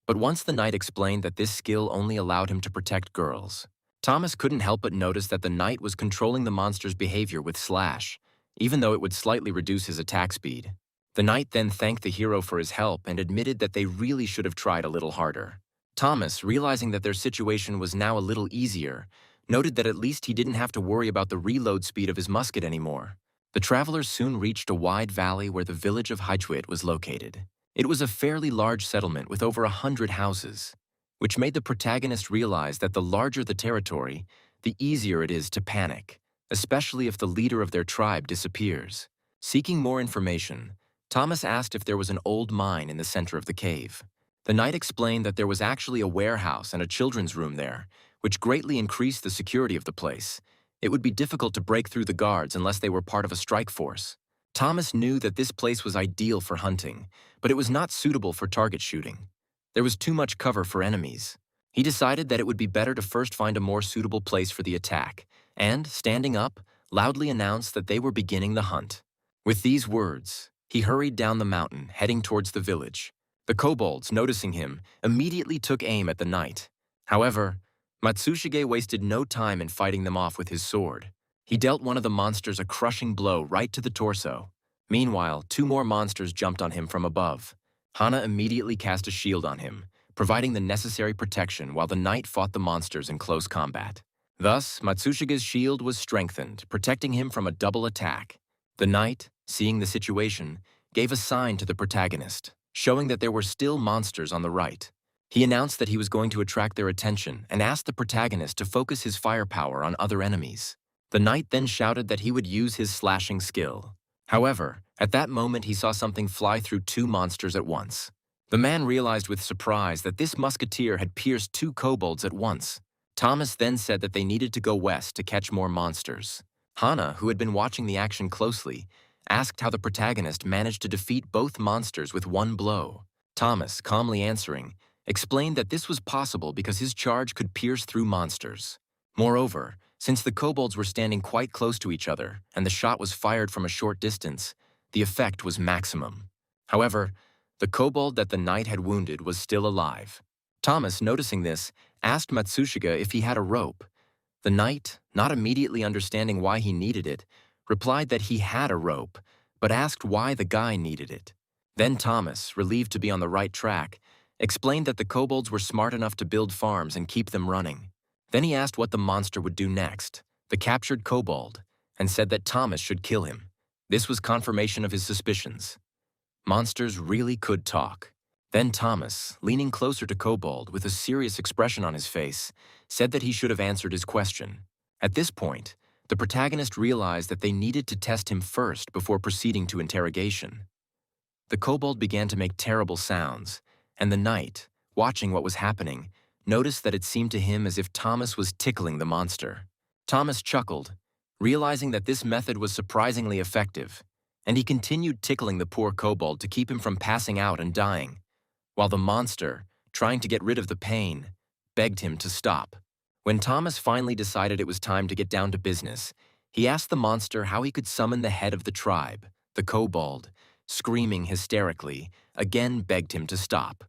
Speaker 1: but once the knight explained that this skill only allowed him to protect girls, Thomas couldn't help but notice that the knight was controlling the monster's behavior with slash, even though it would slightly reduce his attack speed. The knight then thanked the hero for his help and admitted that they really should have tried a little harder. Thomas, realizing that their situation was now a little easier, noted that at least he didn't have to worry about the reload speed of his musket anymore. The travelers soon reached a wide valley where the village of Haichuit was located. It was a fairly large settlement with over 100 houses, which made the protagonist realize that the larger the territory, the easier it is to panic, especially if the leader of their tribe disappears. Seeking more information, Thomas asked if there was an old mine in the center of the cave. The knight explained that there was actually a warehouse and a children's room there, which greatly increased the security of the place. It would be difficult to break through the guards unless they were part of a strike force. Thomas knew that this place was ideal for hunting, but it was not suitable for target shooting. There was too much cover for enemies. He decided that it would be better to first find a more suitable place for the attack, and, standing up, loudly announced that they were beginning the hunt. With these words, he hurried down the mountain, heading towards the village. The kobolds, noticing him, immediately took aim at the knight. However, Matsushige wasted no time in fighting them off with his sword. He dealt one of the monsters a crushing blow right to the torso. Meanwhile, two more monsters jumped on him from above. Hana immediately cast a shield on him, providing the necessary protection while the knight fought the monsters in close combat. Thus, Matsushige's shield was strengthened, protecting him from a double attack. The knight, seeing the situation, gave a sign to the protagonist, showing that there were still monsters on the right. He announced that he was going to attract their attention and asked the protagonist to focus his firepower on other enemies. The knight then shouted that he would use his slashing skill. However, at that moment he saw something fly through two monsters at once. The man realized with surprise that this musketeer had pierced two kobolds at once. Thomas then said that they needed to go west to catch more monsters. Hana, who had been watching the action closely, asked how the protagonist managed to defeat both monsters with one blow. Thomas, calmly answering, explained that this was possible because his charge could pierce through monsters. Moreover, since the kobolds were standing quite close to each other and the shot was fired from a short distance, the effect was maximum. However, the kobold that the knight had wounded was still alive. Thomas, noticing this, asked Matsushika if he had a rope. The knight, not immediately understanding why he needed it, replied that he had a rope, but asked why the guy needed it. Then Thomas, relieved to be on the right track, explained that the kobolds were smart enough to build farms and keep them running. Then he asked what the monster would do next, the captured kobold, and said that Thomas should kill him. This was confirmation of his suspicions. Monsters really could talk. Then Thomas, leaning closer to Kobold with a serious expression on his face, said that he should have answered his question. At this point, the protagonist realized that they needed to test him first before proceeding to interrogation. The kobold began to make terrible sounds, and the knight, watching what was happening, noticed that it seemed to him as if Thomas was tickling the monster. Thomas chuckled, realizing that this method was surprisingly effective, and he continued tickling the poor kobold to keep him from passing out and dying, while the monster, trying to get rid of the pain, begged him to stop. When Thomas finally decided it was time to get down to business, he asked the monster how he could summon the head of the tribe, the kobold, screaming hysterically, again begged him to stop.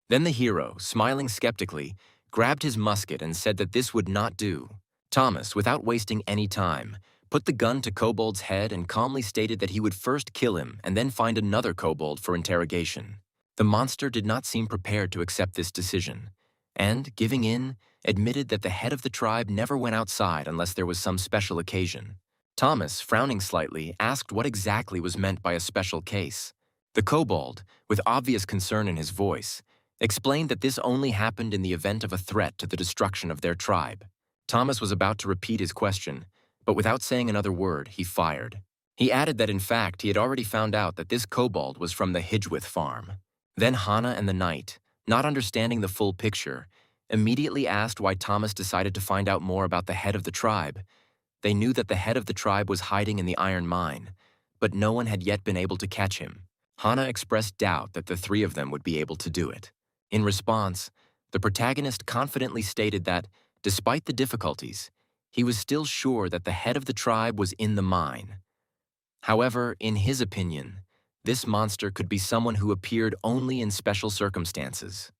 Speaker 1: Then the hero, smiling skeptically, grabbed his musket and said that this would not do. Thomas, without wasting any time, put the gun to Kobold's head and calmly stated that he would first kill him and then find another kobold for interrogation. The monster did not seem prepared to accept this decision, and, giving in, admitted that the head of the tribe never went outside unless there was some special occasion. Thomas, frowning slightly, asked what exactly was meant by a special case. The kobold, with obvious concern in his voice, explained that this only happened in the event of a threat to the destruction of their tribe. Thomas was about to repeat his question, but without saying another word, he fired. He added that in fact he had already found out that this kobold was from the Hidgewith farm. Then Hana and the knight, not understanding the full picture, immediately asked why Thomas decided to find out more about the head of the tribe. They knew that the head of the tribe was hiding in the iron mine, but no one had yet been able to catch him. Hana expressed doubt that the three of them would be able to do it. In response, the protagonist confidently stated that, despite the difficulties, he was still sure that the head of the tribe was in the mine. However, in his opinion, this monster could be someone who appeared only in special circumstances,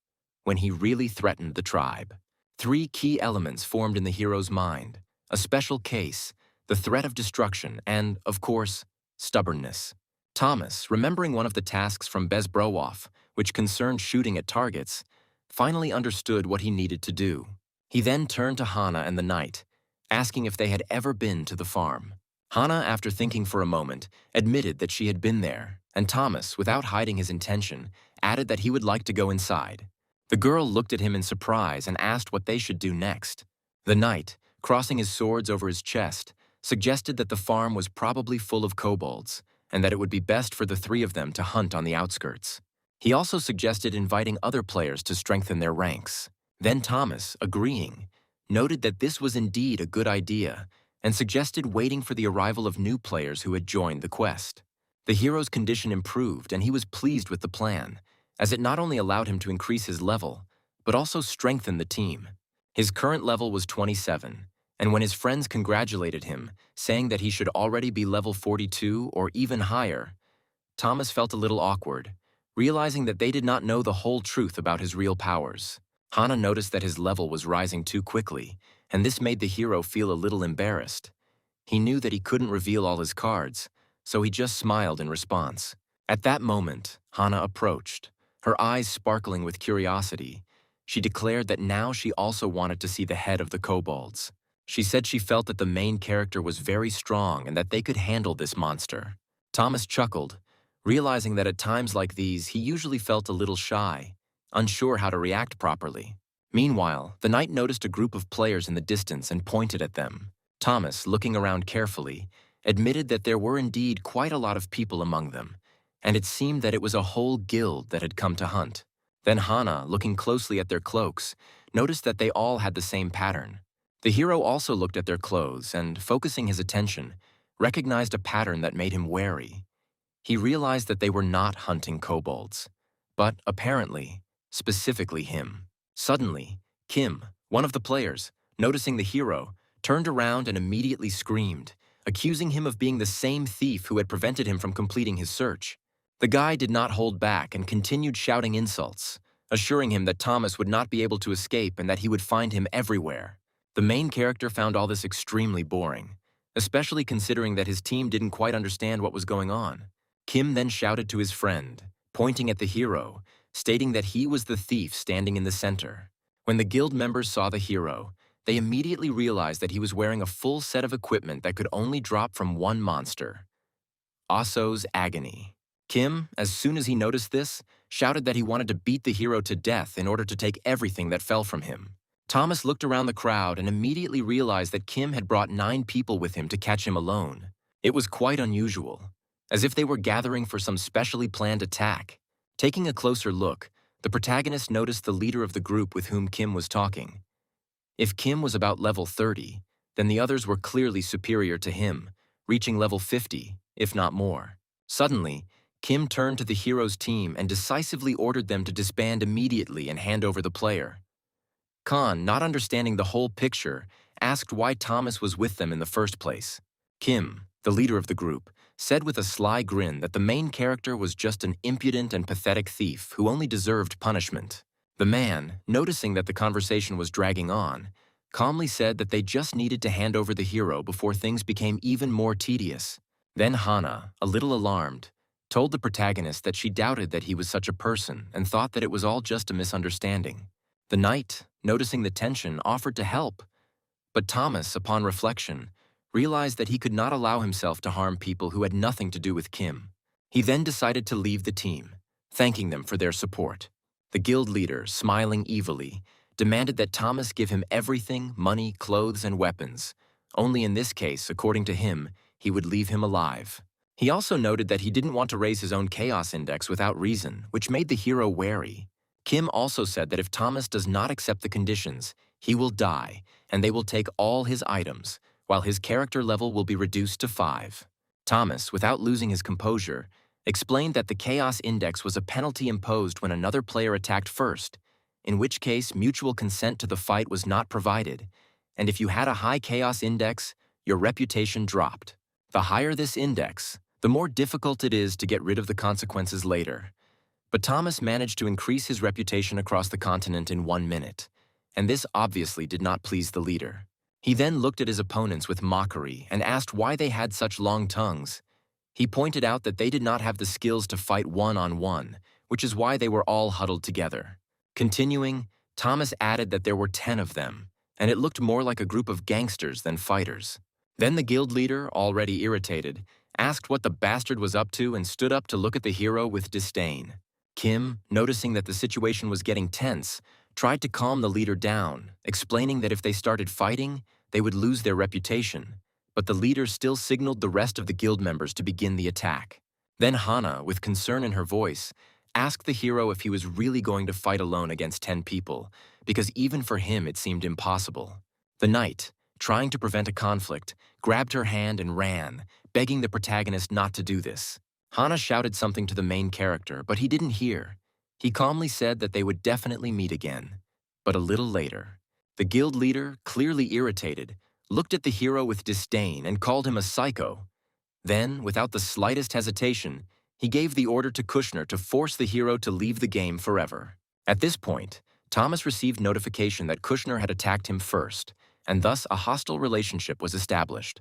Speaker 1: when he really threatened the tribe. Three key elements formed in the hero's mind: a special case, the threat of destruction, and, of course, stubbornness. Thomas, remembering one of the tasks from Bezbrowoff, which concerned shooting at targets, finally understood what he needed to do. He then turned to Hana and the knight, asking if they had ever been to the farm. Hana, after thinking for a moment, admitted that she had been there, and Thomas, without hiding his intention, added that he would like to go inside. The girl looked at him in surprise and asked what they should do next. The knight, crossing his swords over his chest, suggested that the farm was probably full of kobolds, and that it would be best for the three of them to hunt on the outskirts. He also suggested inviting other players to strengthen their ranks. Then Thomas, agreeing, noted that this was indeed a good idea, and suggested waiting for the arrival of new players who had joined the quest. The hero's condition improved, and he was pleased with the plan, as it not only allowed him to increase his level, but also strengthen the team. His current level was 27, and when his friends congratulated him, saying that he should already be level 42 or even higher, Thomas felt a little awkward, realizing that they did not know the whole truth about his real powers. Hana noticed that his level was rising too quickly, and this made the hero feel a little embarrassed. He knew that he couldn't reveal all his cards, so he just smiled in response. At that moment, Hana approached, her eyes sparkling with curiosity. She declared that now she also wanted to see the head of the kobolds. She said she felt that the main character was very strong and that they could handle this monster. Thomas chuckled, realizing that at times like these he usually felt a little shy, unsure how to react properly. Meanwhile, the knight noticed a group of players in the distance and pointed at them. Thomas, looking around carefully, admitted that there were indeed quite a lot of people among them, and it seemed that it was a whole guild that had come to hunt. Then Hana, looking closely at their cloaks, noticed that they all had the same pattern. The hero also looked at their clothes and, focusing his attention, recognized a pattern that made him wary. He realized that they were not hunting kobolds, but apparently, specifically him. Suddenly, Kim, one of the players, noticing the hero, turned around and immediately screamed, accusing him of being the same thief who had prevented him from completing his search. The guy did not hold back and continued shouting insults, assuring him that Thomas would not be able to escape and that he would find him everywhere. The main character found all this extremely boring, especially considering that his team didn't quite understand what was going on. Kim then shouted to his friend, pointing at the hero, stating that he was the thief standing in the center. When the guild members saw the hero, they immediately realized that he was wearing a full set of equipment that could only drop from one monster: Oso's Agony. Kim, as soon as he noticed this, shouted that he wanted to beat the hero to death in order to take everything that fell from him. Thomas looked around the crowd and immediately realized that Kim had brought 9 people with him to catch him alone. It was quite unusual, as if they were gathering for some specially planned attack. Taking a closer look, the protagonist noticed the leader of the group with whom Kim was talking. If Kim was about level 30, then the others were clearly superior to him, reaching level 50, if not more. Suddenly, Kim turned to the hero's team and decisively ordered them to disband immediately and hand over the player. Khan, not understanding the whole picture, asked why Thomas was with them in the first place. Kim, the leader of the group, said with a sly grin that the main character was just an impudent and pathetic thief who only deserved punishment. The man, noticing that the conversation was dragging on, calmly said that they just needed to hand over the hero before things became even more tedious. Then Hana, a little alarmed, told the protagonist that she doubted that he was such a person and thought that it was all just a misunderstanding. The knight, noticing the tension, offered to help, but Thomas, upon reflection, realized that he could not allow himself to harm people who had nothing to do with Kim. He then decided to leave the team, thanking them for their support. The guild leader, smiling evilly, demanded that Thomas give him everything: money, clothes, and weapons. Only in this case, according to him, he would leave him alive. He also noted that he didn't want to raise his own chaos index without reason, which made the hero wary. Kim also said that if Thomas does not accept the conditions, he will die, and they will take all his items, while his character level will be reduced to 5. Thomas, without losing his composure, explained that the chaos index was a penalty imposed when another player attacked first, in which case mutual consent to the fight was not provided, and if you had a high chaos index, your reputation dropped. The higher this index, the more difficult it is to get rid of the consequences later. But Thomas managed to increase his reputation across the continent in 1 minute, and this obviously did not please the leader. He then looked at his opponents with mockery and asked why they had such long tongues. He pointed out that they did not have the skills to fight one-on-one, which is why they were all huddled together. Continuing, Thomas added that there were 10 of them, and it looked more like a group of gangsters than fighters. Then the guild leader, already irritated, asked what the bastard was up to and stood up to look at the hero with disdain. Kim, noticing that the situation was getting tense, tried to calm the leader down, explaining that if they started fighting, they would lose their reputation, but the leader still signaled the rest of the guild members to begin the attack. Then Hana, with concern in her voice, asked the hero if he was really going to fight alone against 10 people, because even for him it seemed impossible. The knight, trying to prevent a conflict, grabbed her hand and ran, begging the protagonist not to do this. Hana shouted something to the main character, but he didn't hear. He calmly said that they would definitely meet again. But a little later, the guild leader, clearly irritated, looked at the hero with disdain and called him a psycho. Then, without the slightest hesitation, he gave the order to Kushner to force the hero to leave the game forever. At this point, Thomas received notification that Kushner had attacked him first, and thus a hostile relationship was established.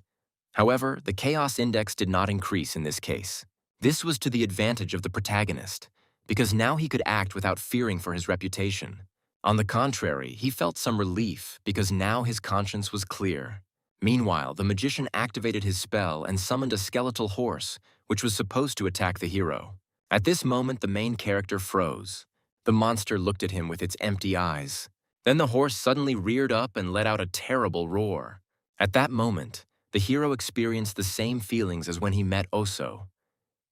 Speaker 1: However, the chaos index did not increase in this case. This was to the advantage of the protagonist, because now he could act without fearing for his reputation. On the contrary, he felt some relief because now his conscience was clear. Meanwhile, the magician activated his spell and summoned a skeletal horse, which was supposed to attack the hero. At this moment, the main character froze. The monster looked at him with its empty eyes. Then the horse suddenly reared up and let out a terrible roar. At that moment, the hero experienced the same feelings as when he met Oso.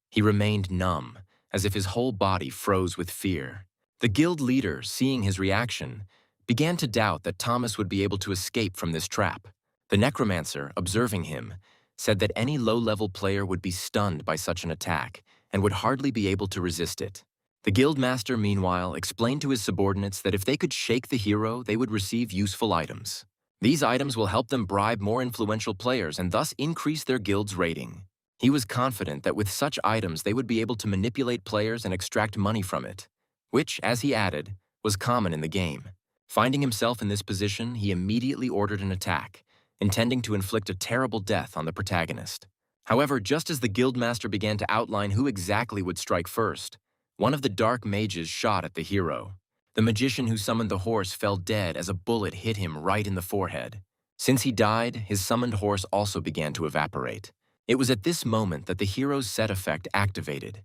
Speaker 1: He remained numb, as if his whole body froze with fear. The guild leader, seeing his reaction, began to doubt that Thomas would be able to escape from this trap. The necromancer, observing him, said that any low-level player would be stunned by such an attack and would hardly be able to resist it. The guildmaster, meanwhile, explained to his subordinates that if they could shake the hero, they would receive useful items. These items will help them bribe more influential players and thus increase their guild's rating. He was confident that with such items they would be able to manipulate players and extract money from it, which, as he added, was common in the game. Finding himself in this position, he immediately ordered an attack, intending to inflict a terrible death on the protagonist. However, just as the guildmaster began to outline who exactly would strike first, one of the dark mages shot at the hero. The magician who summoned the horse fell dead as a bullet hit him right in the forehead. Since he died, his summoned horse also began to evaporate. It was at this moment that the hero's set effect activated.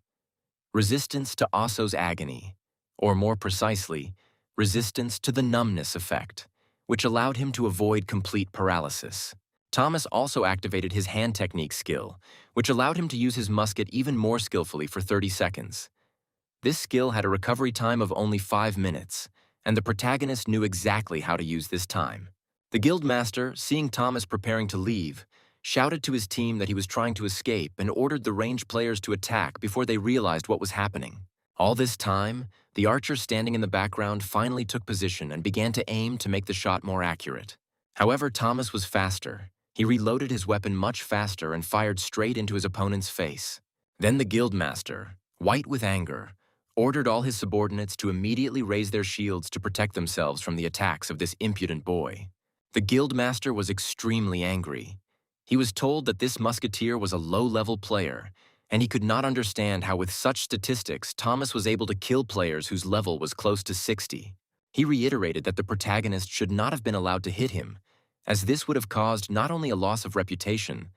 Speaker 1: Resistance to Oso's agony, or more precisely, resistance to the numbness effect, which allowed him to avoid complete paralysis. Thomas also activated his hand technique skill, which allowed him to use his musket even more skillfully for 30 seconds. This skill had a recovery time of only 5 minutes, and the protagonist knew exactly how to use this time. The guildmaster, seeing Thomas preparing to leave, shouted to his team that he was trying to escape and ordered the ranged players to attack before they realized what was happening. All this time, the archer standing in the background finally took position and began to aim to make the shot more accurate. However, Thomas was faster. He reloaded his weapon much faster and fired straight into his opponent's face. Then the guildmaster, white with anger, ordered all his subordinates to immediately raise their shields to protect themselves from the attacks of this impudent boy. The guildmaster was extremely angry. He was told that this musketeer was a low-level player, and he could not understand how with such statistics Thomas was able to kill players whose level was close to 60. He reiterated that the protagonist should not have been allowed to hit him, as this would have caused not only a loss of reputation,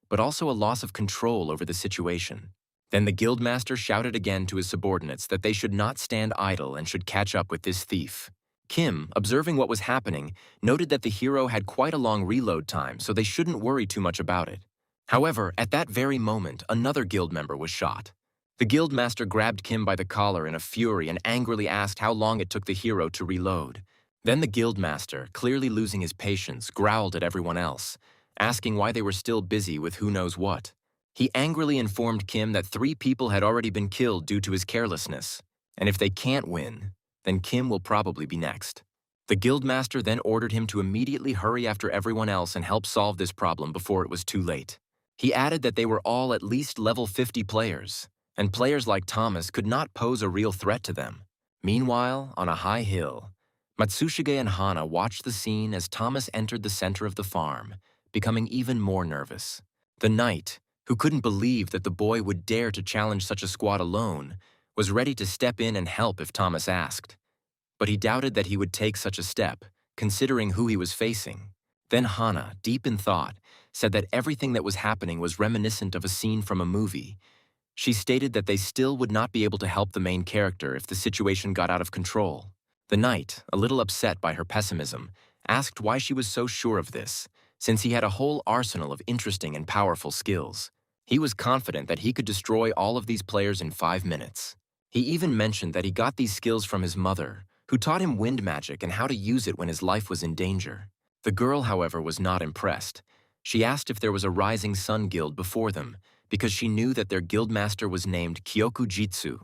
Speaker 1: but also a loss of control over the situation. Then the guildmaster shouted again to his subordinates that they should not stand idle and should catch up with this thief. Kim, observing what was happening, noted that the hero had quite a long reload time, so they shouldn't worry too much about it. However, at that very moment, another guild member was shot. The guildmaster grabbed Kim by the collar in a fury and angrily asked how long it took the hero to reload. Then the guildmaster, clearly losing his patience, growled at everyone else, asking why they were still busy with who knows what. He angrily informed Kim that 3 people had already been killed due to his carelessness, and if they can't win, then Kim will probably be next. The guildmaster then ordered him to immediately hurry after everyone else and help solve this problem before it was too late. He added that they were all at least level 50 players, and players like Thomas could not pose a real threat to them. Meanwhile, on a high hill, Matsushige and Hana watched the scene as Thomas entered the center of the farm, becoming even more nervous. The knight, who couldn't believe that the boy would dare to challenge such a squad alone, was ready to step in and help if Thomas asked. But he doubted that he would take such a step, considering who he was facing. Then Hana, deep in thought, said that everything that was happening was reminiscent of a scene from a movie. She stated that they still would not be able to help the main character if the situation got out of control. The knight, a little upset by her pessimism, asked why she was so sure of this, since he had a whole arsenal of interesting and powerful skills. He was confident that he could destroy all of these players in 5 minutes. He even mentioned that he got these skills from his mother, who taught him wind magic and how to use it when his life was in danger. The girl, however, was not impressed. She asked if there was a Rising Sun Guild before them, because she knew that their guildmaster was named Kyokujitsu.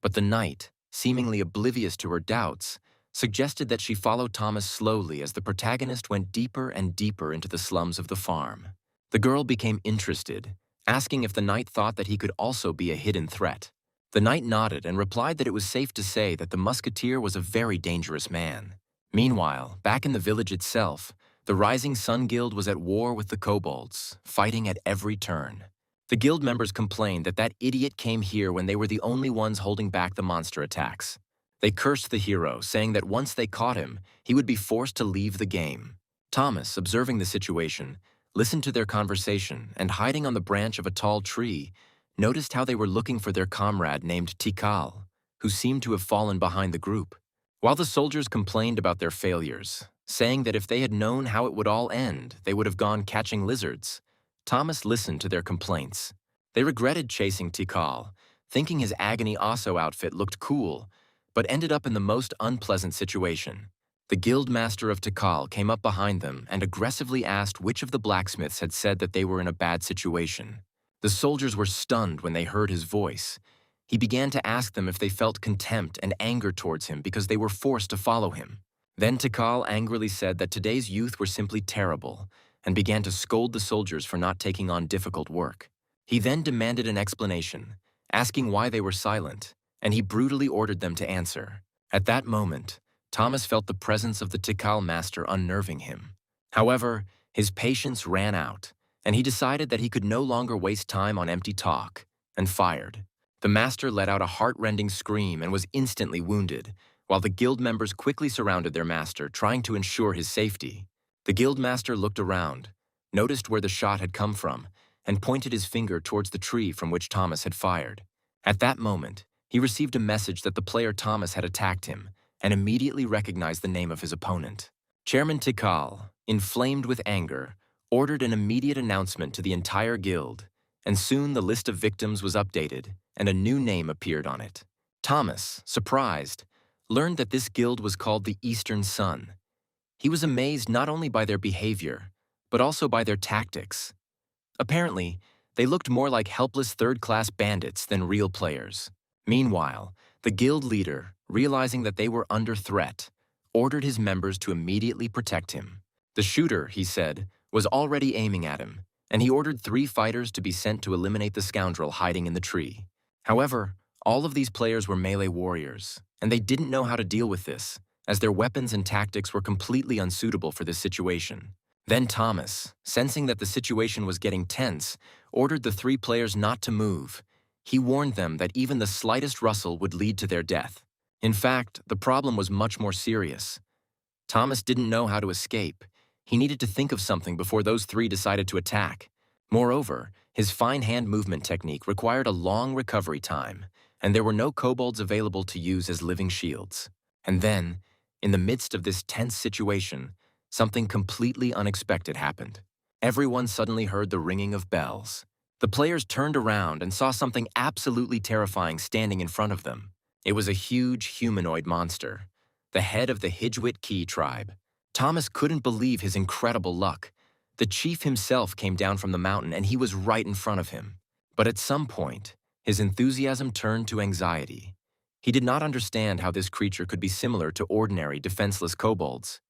Speaker 1: But the knight, seemingly oblivious to her doubts, suggested that she follow Thomas slowly as the protagonist went deeper and deeper into the slums of the farm. The girl became interested, asking if the knight thought that he could also be a hidden threat. The knight nodded and replied that it was safe to say that the musketeer was a very dangerous man. Meanwhile, back in the village itself, the Rising Sun Guild was at war with the kobolds, fighting at every turn. The guild members complained that that idiot came here when they were the only ones holding back the monster attacks. They cursed the hero, saying that once they caught him, he would be forced to leave the game. Thomas, observing the situation, listened to their conversation and, hiding on the branch of a tall tree, noticed how they were looking for their comrade named Tikal, who seemed to have fallen behind the group. While the soldiers complained about their failures, saying that if they had known how it would all end, they would have gone catching lizards, Thomas listened to their complaints. They regretted chasing Tikal, thinking his Agony Osso outfit looked cool, but ended up in the most unpleasant situation. The guild master of Tikal came up behind them and aggressively asked which of the blacksmiths had said that they were in a bad situation. The soldiers were stunned when they heard his voice. He began to ask them if they felt contempt and anger towards him because they were forced to follow him. Then Tikal angrily said that today's youth were simply terrible and began to scold the soldiers for not taking on difficult work. He then demanded an explanation, asking why they were silent, and he brutally ordered them to answer. At that moment, Thomas felt the presence of the Tikal master unnerving him. However, his patience ran out, and he decided that he could no longer waste time on empty talk, and fired. The master let out a heart-rending scream and was instantly wounded, while the guild members quickly surrounded their master, trying to ensure his safety. The guild master looked around, noticed where the shot had come from, and pointed his finger towards the tree from which Thomas had fired. At that moment, he received a message that the player Thomas had attacked him, and immediately recognized the name of his opponent. Chairman Tikal, inflamed with anger, ordered an immediate announcement to the entire guild, and soon the list of victims was updated, and a new name appeared on it. Thomas, surprised, learned that this guild was called the Eastern Sun. He was amazed not only by their behavior, but also by their tactics. Apparently, they looked more like helpless third-class bandits than real players. Meanwhile, the guild leader, realizing that they were under threat, ordered his members to immediately protect him. The shooter, he said, was already aiming at him, and he ordered 3 fighters to be sent to eliminate the scoundrel hiding in the tree. However, all of these players were melee warriors, and they didn't know how to deal with this, as their weapons and tactics were completely unsuitable for this situation. Then Thomas, sensing that the situation was getting tense, ordered the 3 players not to move. He warned them that even the slightest rustle would lead to their death. In fact, the problem was much more serious. Thomas didn't know how to escape. He needed to think of something before those 3 decided to attack. Moreover, his fine hand movement technique required a long recovery time, and there were no kobolds available to use as living shields. And then, in the midst of this tense situation, something completely unexpected happened. Everyone suddenly heard the ringing of bells. The players turned around and saw something absolutely terrifying standing in front of them. It was a huge humanoid monster, the head of the Hijwit tribe. Thomas couldn't believe his incredible luck. The chief himself came down from the mountain and he was right in front of him. But at some point, his enthusiasm turned to anxiety. He did not understand how this creature could be similar to ordinary defenseless kobolds.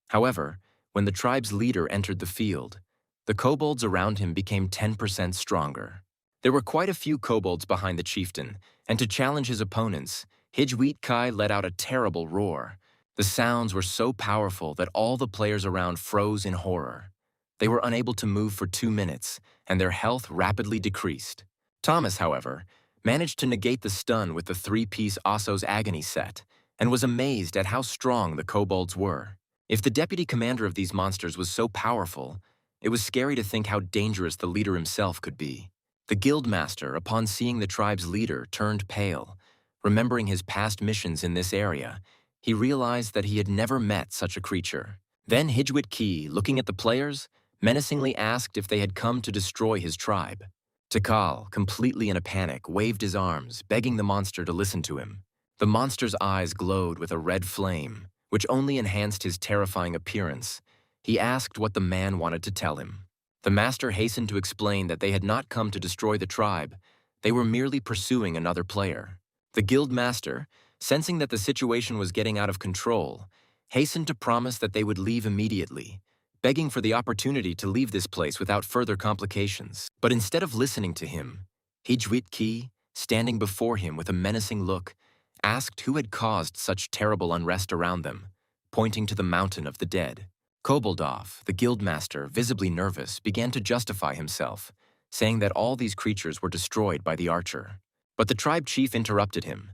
Speaker 1: However, when the tribe's leader entered the field, the kobolds around him became 10% stronger. There were quite a few kobolds behind the chieftain, and to challenge his opponents, Hijwit let out a terrible roar. The sounds were so powerful that all the players around froze in horror. They were unable to move for 2 minutes, and their health rapidly decreased. Thomas, however, managed to negate the stun with the 3-piece Osso's Agony set, and was amazed at how strong the kobolds were. If the deputy commander of these monsters was so powerful, it was scary to think how dangerous the leader himself could be. The guild master, upon seeing the tribe's leader, turned pale. Remembering his past missions in this area, he realized that he had never met such a creature. Then Hijwit, looking at the players, menacingly asked if they had come to destroy his tribe. Tikal, completely in a panic, waved his arms, begging the monster to listen to him. The monster's eyes glowed with a red flame, which only enhanced his terrifying appearance. He asked what the man wanted to tell him. The master hastened to explain that they had not come to destroy the tribe. They were merely pursuing another player. The guild master, sensing that the situation was getting out of control, hastened to promise that they would leave immediately, begging for the opportunity to leave this place without further complications. But instead of listening to him, Hijwit, standing before him with a menacing look, asked who had caused such terrible unrest around them, pointing to the mountain of the dead. Koboldov, the guildmaster, visibly nervous, began to justify himself, saying that all these creatures were destroyed by the archer. But the tribe chief interrupted him.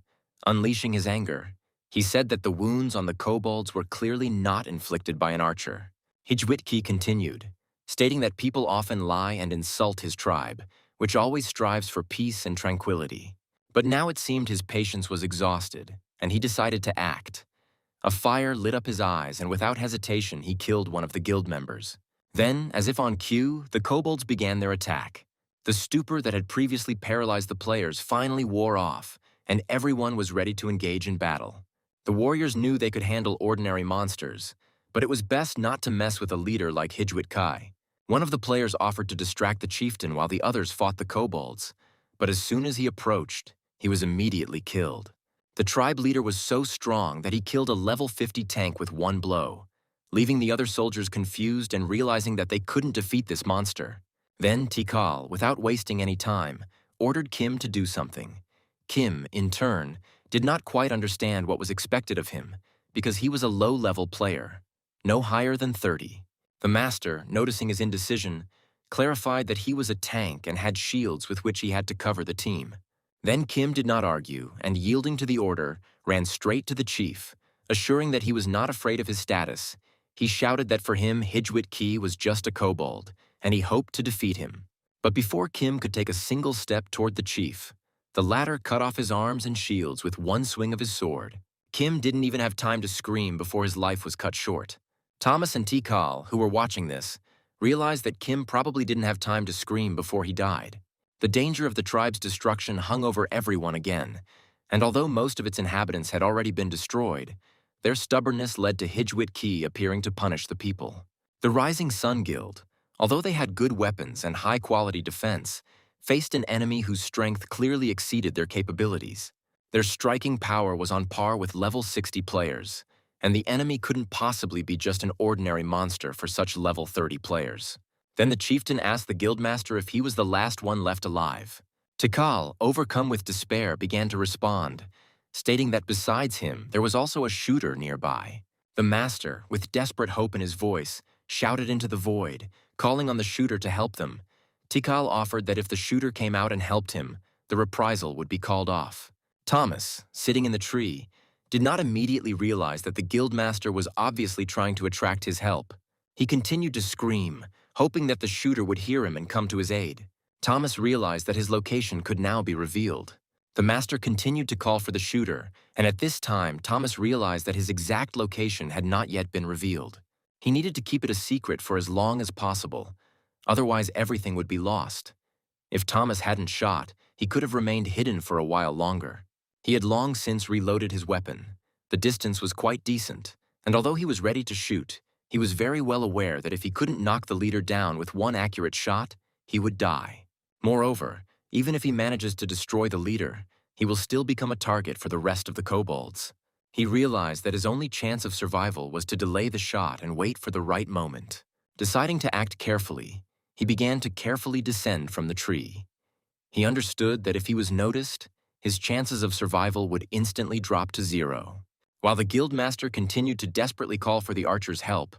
Speaker 1: Unleashing his anger, he said that the wounds on the kobolds were clearly not inflicted by an archer. Hijwit continued, stating that people often lie and insult his tribe, which always strives for peace and tranquility. But now it seemed his patience was exhausted, and he decided to act. A fire lit up his eyes, and without hesitation, he killed one of the guild members. Then, as if on cue, the kobolds began their attack. The stupor that had previously paralyzed the players finally wore off, and everyone was ready to engage in battle. The warriors knew they could handle ordinary monsters, but it was best not to mess with a leader like Hijwit Kai. One of the players offered to distract the chieftain while the others fought the kobolds, but as soon as he approached, he was immediately killed. The tribe leader was so strong that he killed a level 50 tank with one blow, leaving the other soldiers confused and realizing that they couldn't defeat this monster. Then Tikal, without wasting any time, ordered Kim to do something. Kim, in turn, did not quite understand what was expected of him because he was a low-level player, no higher than 30. The master, noticing his indecision, clarified that he was a tank and had shields with which he had to cover the team. Then Kim did not argue and, yielding to the order, ran straight to the chief, assuring that he was not afraid of his status. He shouted that for him Hijwit Ki was just a kobold, and he hoped to defeat him. But before Kim could take a single step toward the chief, the latter cut off his arms and shields with one swing of his sword. Kim didn't even have time to scream before his life was cut short. Thomas and Tikal, who were watching this, realized that Kim probably didn't have time to scream before he died. The danger of the tribe's destruction hung over everyone again, and although most of its inhabitants had already been destroyed, their stubbornness led to Hijwit Ki appearing to punish the people. The Rising Sun Guild, although they had good weapons and high-quality defense, faced an enemy whose strength clearly exceeded their capabilities. Their striking power was on par with level 60 players, and the enemy couldn't possibly be just an ordinary monster for such level 30 players. Then the chieftain asked the guildmaster if he was the last one left alive. Tikal, overcome with despair, began to respond, stating that besides him, there was also a shooter nearby. The master, with desperate hope in his voice, shouted into the void, calling on the shooter to help them. Tikal offered that if the shooter came out and helped him, the reprisal would be called off. Thomas, sitting in the tree, did not immediately realize that the guildmaster was obviously trying to attract his help. He continued to scream, hoping that the shooter would hear him and come to his aid. Thomas realized that his location could now be revealed. The master continued to call for the shooter, and at this time Thomas realized that his exact location had not yet been revealed. He needed to keep it a secret for as long as possible, otherwise everything would be lost. If Thomas hadn't shot, he could have remained hidden for a while longer. He had long since reloaded his weapon. The distance was quite decent, and although he was ready to shoot, he was very well aware that if he couldn't knock the leader down with one accurate shot, he would die. Moreover, even if he manages to destroy the leader, he will still become a target for the rest of the kobolds. He realized that his only chance of survival was to delay the shot and wait for the right moment. Deciding to act carefully, he began to carefully descend from the tree. He understood that if he was noticed, his chances of survival would instantly drop to 0. While the guildmaster continued to desperately call for the archer's help,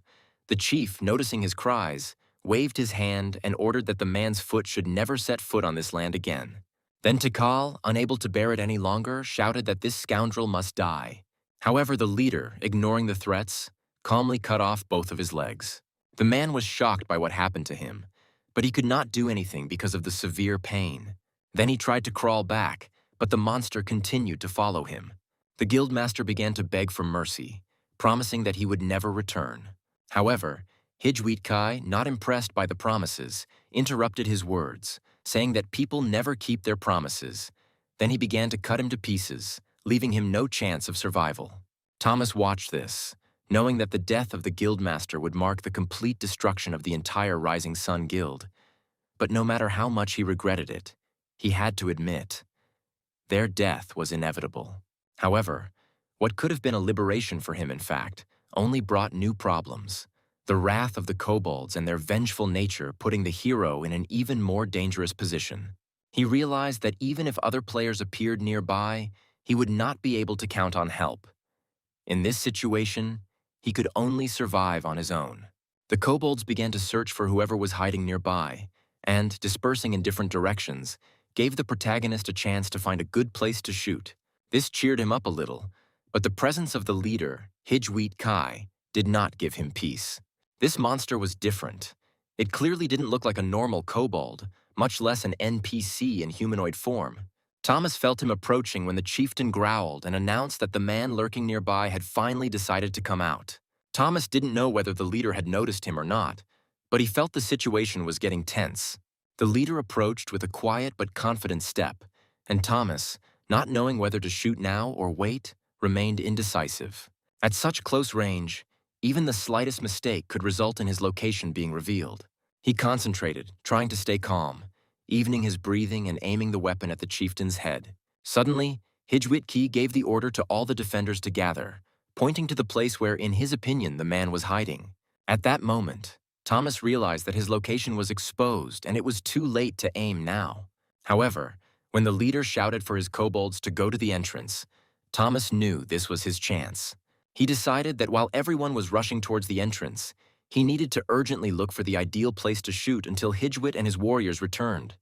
Speaker 1: the chief, noticing his cries, waved his hand and ordered that the man's foot should never set foot on this land again. Then Tikal, unable to bear it any longer, shouted that this scoundrel must die. However, the leader, ignoring the threats, calmly cut off both of his legs. The man was shocked by what happened to him, but he could not do anything because of the severe pain. Then he tried to crawl back, but the monster continued to follow him. The guildmaster began to beg for mercy, promising that he would never return. However, Hijwit Kai, not impressed by the promises, interrupted his words, saying that people never keep their promises. Then he began to cut him to pieces, leaving him no chance of survival. Thomas watched this, knowing that the death of the guildmaster would mark the complete destruction of the entire Rising Sun Guild. But no matter how much he regretted it, he had to admit, their death was inevitable. However, what could have been a liberation for him, in fact, only brought new problems. The wrath of the kobolds and their vengeful nature putting the hero in an even more dangerous position. He realized that even if other players appeared nearby, he would not be able to count on help. In this situation, he could only survive on his own. The kobolds began to search for whoever was hiding nearby, and, dispersing in different directions, gave the protagonist a chance to find a good place to shoot. This cheered him up a little, but the presence of the leader, Hijwit Kai, did not give him peace. This monster was different. It clearly didn't look like a normal kobold, much less an NPC in humanoid form. Thomas felt him approaching when the chieftain growled and announced that the man lurking nearby had finally decided to come out. Thomas didn't know whether the leader had noticed him or not, but he felt the situation was getting tense. The leader approached with a quiet but confident step, and Thomas, not knowing whether to shoot now or wait, remained indecisive. At such close range, even the slightest mistake could result in his location being revealed. He concentrated, trying to stay calm, evening his breathing and aiming the weapon at the chieftain's head. Suddenly, Hijwitki gave the order to all the defenders to gather, pointing to the place where, in his opinion, the man was hiding. At that moment, Thomas realized that his location was exposed and it was too late to aim now. However, when the leader shouted for his kobolds to go to the entrance, Thomas knew this was his chance. He decided that while everyone was rushing towards the entrance, he needed to urgently look for the ideal place to shoot until Hijwit and his warriors returned,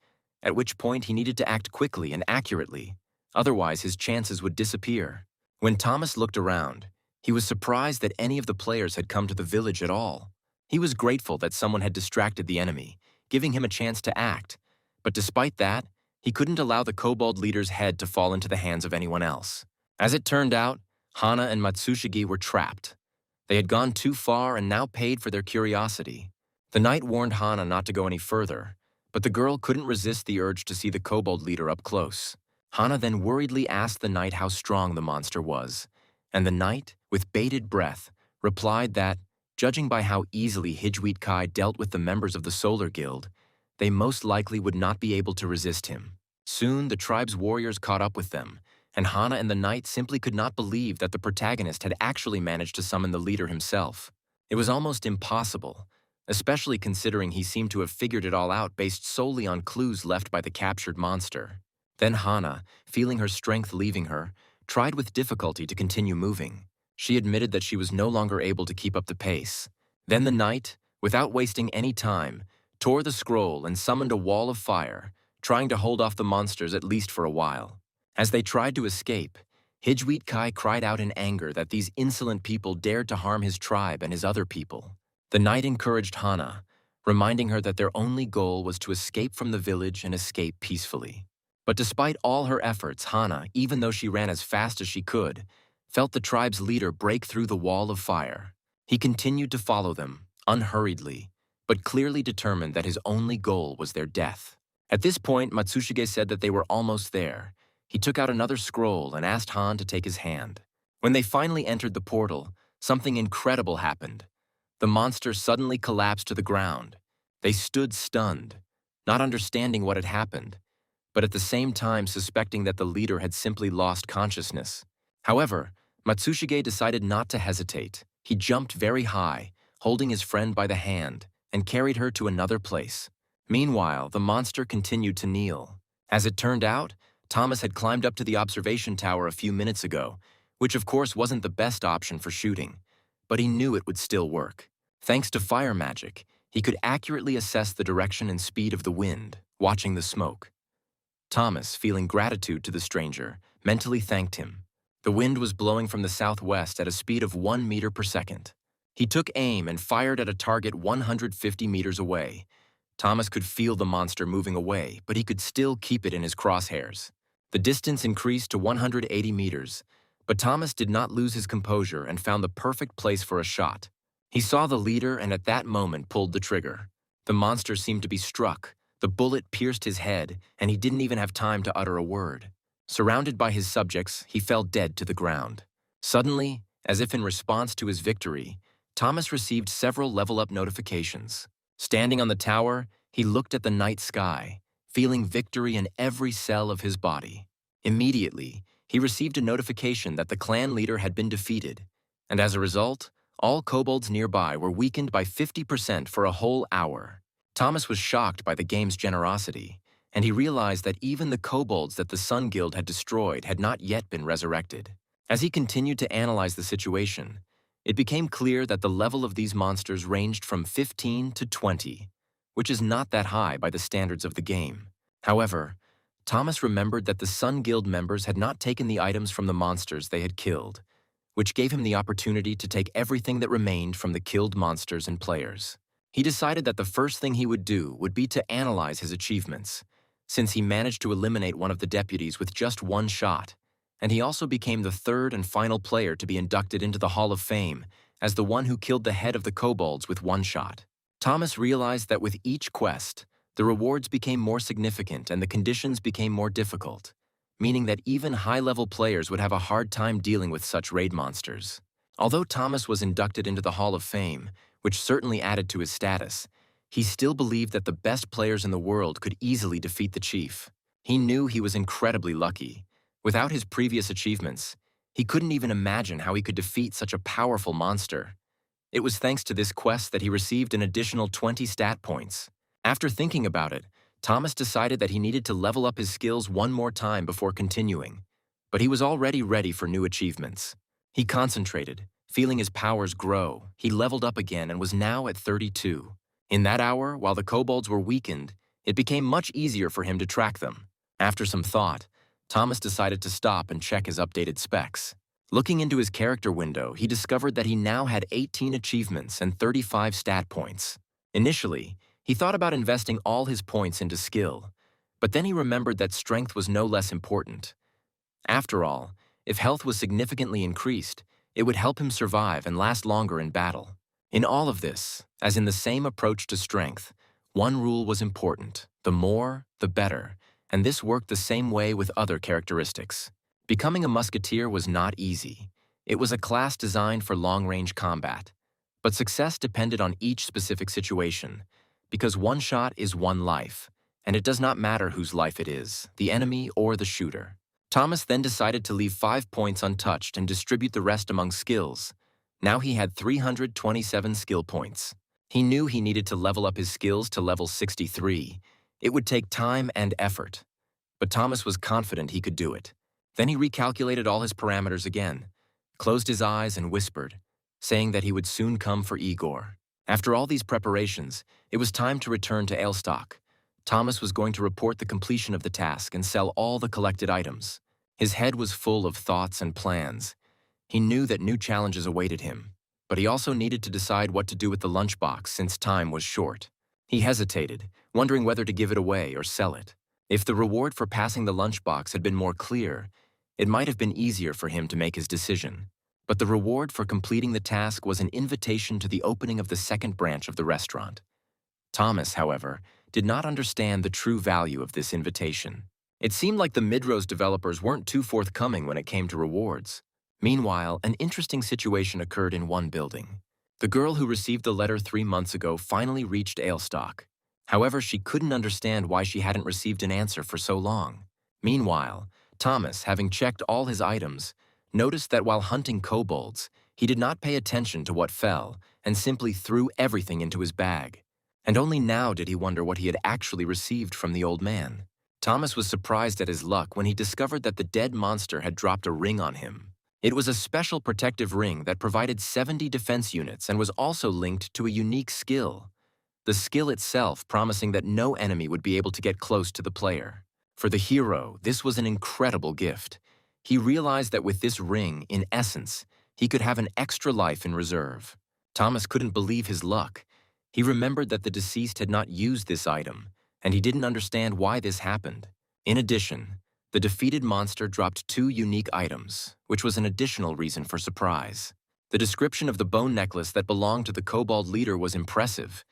Speaker 1: at which point he needed to act quickly and accurately. Otherwise, his chances would disappear. When Thomas looked around, he was surprised that any of the players had come to the village at all. He was grateful that someone had distracted the enemy, giving him a chance to act. But despite that, he couldn't allow the kobold leader's head to fall into the hands of anyone else. As it turned out, Hana and Matsushige were trapped. They had gone too far and now paid for their curiosity. The knight warned Hana not to go any further, but the girl couldn't resist the urge to see the kobold leader up close. Hana then worriedly asked the knight how strong the monster was, and the knight, with bated breath, replied that, judging by how easily Hijwit Kai dealt with the members of the Solar Guild, they most likely would not be able to resist him. Soon, the tribe's warriors caught up with them, and Hana and the knight simply could not believe that the protagonist had actually managed to summon the leader himself. It was almost impossible, especially considering he seemed to have figured it all out based solely on clues left by the captured monster. Then Hana, feeling her strength leaving her, tried with difficulty to continue moving. She admitted that she was no longer able to keep up the pace. Then the knight, without wasting any time, tore the scroll and summoned a wall of fire, trying to hold off the monsters at least for a while. As they tried to escape, Hijwit Kai cried out in anger that these insolent people dared to harm his tribe and his other people. The knight encouraged Hana, reminding her that their only goal was to escape from the village and escape peacefully. But despite all her efforts, Hana, even though she ran as fast as she could, felt the tribe's leader break through the wall of fire. He continued to follow them, unhurriedly, but clearly determined that his only goal was their death. At this point, Matsushige said that they were almost there. He took out another scroll and asked Han to take his hand. When they finally entered the portal, something incredible happened. The monster suddenly collapsed to the ground. They stood stunned, not understanding what had happened, but at the same time suspecting that the leader had simply lost consciousness. However, Matsushige decided not to hesitate. He jumped very high, holding his friend by the hand, and carried her to another place. Meanwhile, the monster continued to kneel. As it turned out, Thomas had climbed up to the observation tower a few minutes ago, which of course wasn't the best option for shooting, but he knew it would still work. Thanks to fire magic, he could accurately assess the direction and speed of the wind, watching the smoke. Thomas, feeling gratitude to the stranger, mentally thanked him. The wind was blowing from the southwest at a speed of 1 meter per second. He took aim and fired at a target 150 meters away. Thomas could feel the monster moving away, but he could still keep it in his crosshairs. The distance increased to 180 meters, but Thomas did not lose his composure and found the perfect place for a shot. He saw the leader and at that moment pulled the trigger. The monster seemed to be struck. The bullet pierced his head, and he didn't even have time to utter a word. Surrounded by his subjects, he fell dead to the ground. Suddenly, as if in response to his victory, Thomas received several level-up notifications. Standing on the tower, he looked at the night sky, feeling victory in every cell of his body. Immediately, he received a notification that the clan leader had been defeated, and as a result, all kobolds nearby were weakened by 50% for a whole hour. Thomas was shocked by the game's generosity, and he realized that even the kobolds that the Sun Guild had destroyed had not yet been resurrected. As he continued to analyze the situation, it became clear that the level of these monsters ranged from 15 to 20, which is not that high by the standards of the game. However, Thomas remembered that the Sun Guild members had not taken the items from the monsters they had killed, which gave him the opportunity to take everything that remained from the killed monsters and players. He decided that the first thing he would do would be to analyze his achievements, since he managed to eliminate one of the deputies with just one shot, and he also became the third and final player to be inducted into the Hall of Fame as the one who killed the head of the kobolds with one shot. Thomas realized that with each quest, the rewards became more significant and the conditions became more difficult, meaning that even high-level players would have a hard time dealing with such raid monsters. Although Thomas was inducted into the Hall of Fame, which certainly added to his status, he still believed that the best players in the world could easily defeat the chief. He knew he was incredibly lucky. Without his previous achievements, he couldn't even imagine how he could defeat such a powerful monster. It was thanks to this quest that he received an additional 20 stat points. After thinking about it, Thomas decided that he needed to level up his skills one more time before continuing, but he was already ready for new achievements. He concentrated, feeling his powers grow. He leveled up again and was now at 32. In that hour, while the kobolds were weakened, it became much easier for him to track them. After some thought, Thomas decided to stop and check his updated specs. Looking into his character window, he discovered that he now had 18 achievements and 35 stat points. Initially, he thought about investing all his points into skill, but then he remembered that strength was no less important. After all, if health was significantly increased, it would help him survive and last longer in battle. In all of this, as in the same approach to strength, one rule was important: the more, the better, and this worked the same way with other characteristics. Becoming a musketeer was not easy. It was a class designed for long-range combat, but success depended on each specific situation, because one shot is one life, and it does not matter whose life it is, the enemy or the shooter. Thomas then decided to leave 5 points untouched and distribute the rest among skills. Now he had 327 skill points. He knew he needed to level up his skills to level 63. It would take time and effort, but Thomas was confident he could do it. Then he recalculated all his parameters again, closed his eyes and whispered, saying that he would soon come for Igor. After all these preparations, it was time to return to Alestock. Thomas was going to report the completion of the task and sell all the collected items. His head was full of thoughts and plans. He knew that new challenges awaited him, but he also needed to decide what to do with the lunchbox since time was short. He hesitated, wondering whether to give it away or sell it. If the reward for passing the lunchbox had been more clear, it might have been easier for him to make his decision. But the reward for completing the task was an invitation to the opening of the second branch of the restaurant. Thomas, however, did not understand the true value of this invitation. It seemed like the Midros developers weren't too forthcoming when it came to rewards. Meanwhile, an interesting situation occurred in one building. The girl who received the letter 3 months ago finally reached Alestock. However, she couldn't understand why she hadn't received an answer for so long. Meanwhile, Thomas, having checked all his items, noticed that while hunting kobolds, he did not pay attention to what fell and simply threw everything into his bag. And only now did he wonder what he had actually received from the old man. Thomas was surprised at his luck when he discovered that the dead monster had dropped a ring on him. It was a special protective ring that provided 70 defense units and was also linked to a unique skill. The skill itself promising that no enemy would be able to get close to the player. For the hero, this was an incredible gift. He realized that with this ring, in essence, he could have an extra life in reserve. Thomas couldn't believe his luck. He remembered that the deceased had not used this item, and he didn't understand why this happened. In addition, the defeated monster dropped 2 unique items, which was an additional reason for surprise. The description of the bone necklace that belonged to the kobold leader was impressive.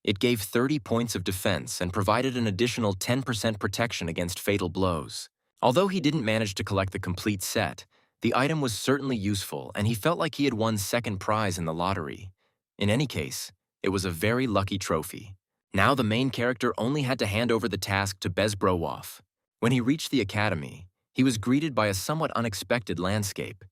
Speaker 1: It gave 30 points of defense and provided an additional 10% protection against fatal blows. Although he didn't manage to collect the complete set, the item was certainly useful, and he felt like he had won second prize in the lottery. In any case, it was a very lucky trophy. Now the main character only had to hand over the task to Bezbrowov. When he reached the academy, he was greeted by a somewhat unexpected landscape.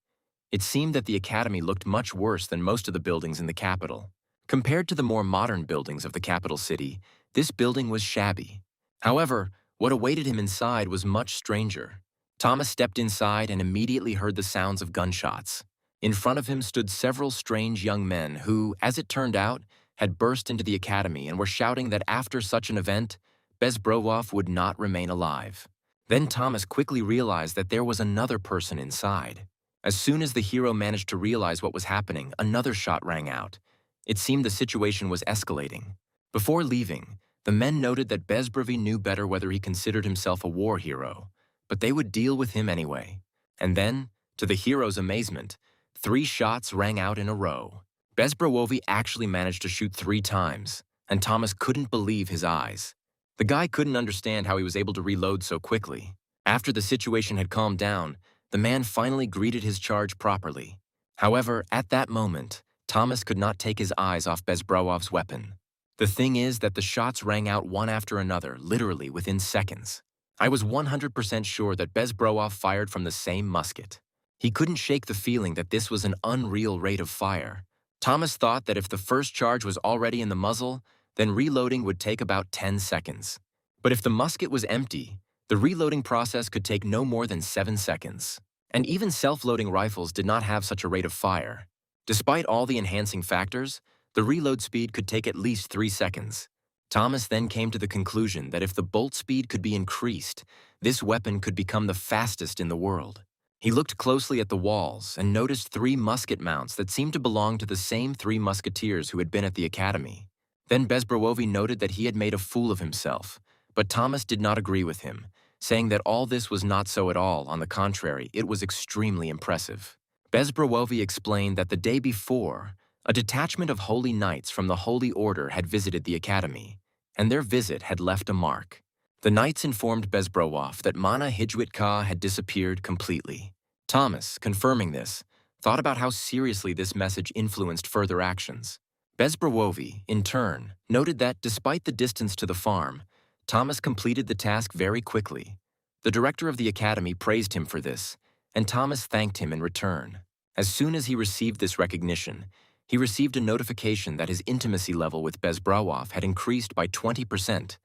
Speaker 1: It seemed that the academy looked much worse than most of the buildings in the capital. Compared to the more modern buildings of the capital city, this building was shabby. However, what awaited him inside was much stranger. Thomas stepped inside and immediately heard the sounds of gunshots. In front of him stood several strange young men who, as it turned out, had burst into the academy and were shouting that after such an event, Bezbrowov would not remain alive. Then Thomas quickly realized that there was another person inside. As soon as the hero managed to realize what was happening, another shot rang out. It seemed the situation was escalating. Before leaving, the men noted that Bezbrowov knew better whether he considered himself a war hero, but they would deal with him anyway. And then, to the hero's amazement, 3 shots rang out in a row. Bezbrowov actually managed to shoot 3 times, and Thomas couldn't believe his eyes. The guy couldn't understand how he was able to reload so quickly. After the situation had calmed down, the man finally greeted his charge properly. However, at that moment, Thomas could not take his eyes off Bezbroev's weapon. The thing is that the shots rang out one after another, literally within seconds. I was 100% sure that Bezbroev fired from the same musket. He couldn't shake the feeling that this was an unreal rate of fire. Thomas thought that if the first charge was already in the muzzle, then reloading would take about 10 seconds. But if the musket was empty, the reloading process could take no more than 7 seconds. And even self-loading rifles did not have such a rate of fire. Despite all the enhancing factors, the reload speed could take at least 3 seconds. Thomas then came to the conclusion that if the bolt speed could be increased, this weapon could become the fastest in the world. He looked closely at the walls and noticed 3 musket mounts that seemed to belong to the same 3 musketeers who had been at the academy. Then Bezbroev noted that he had made a fool of himself, but Thomas did not agree with him, saying that all this was not so at all. On the contrary, it was extremely impressive. Bezbroev explained that the day before, a detachment of holy knights from the Holy Order had visited the academy, and their visit had left a mark. The knights informed Bezbroev that Mana Hijwitka had disappeared completely. Thomas, confirming this, thought about how seriously this message influenced further actions. Bezbroev, in turn, noted that despite the distance to the farm, Thomas completed the task very quickly. The director of the academy praised him for this, and Thomas thanked him in return. As soon as he received this recognition, he received a notification that his intimacy level with Bezbroev had increased by 20%,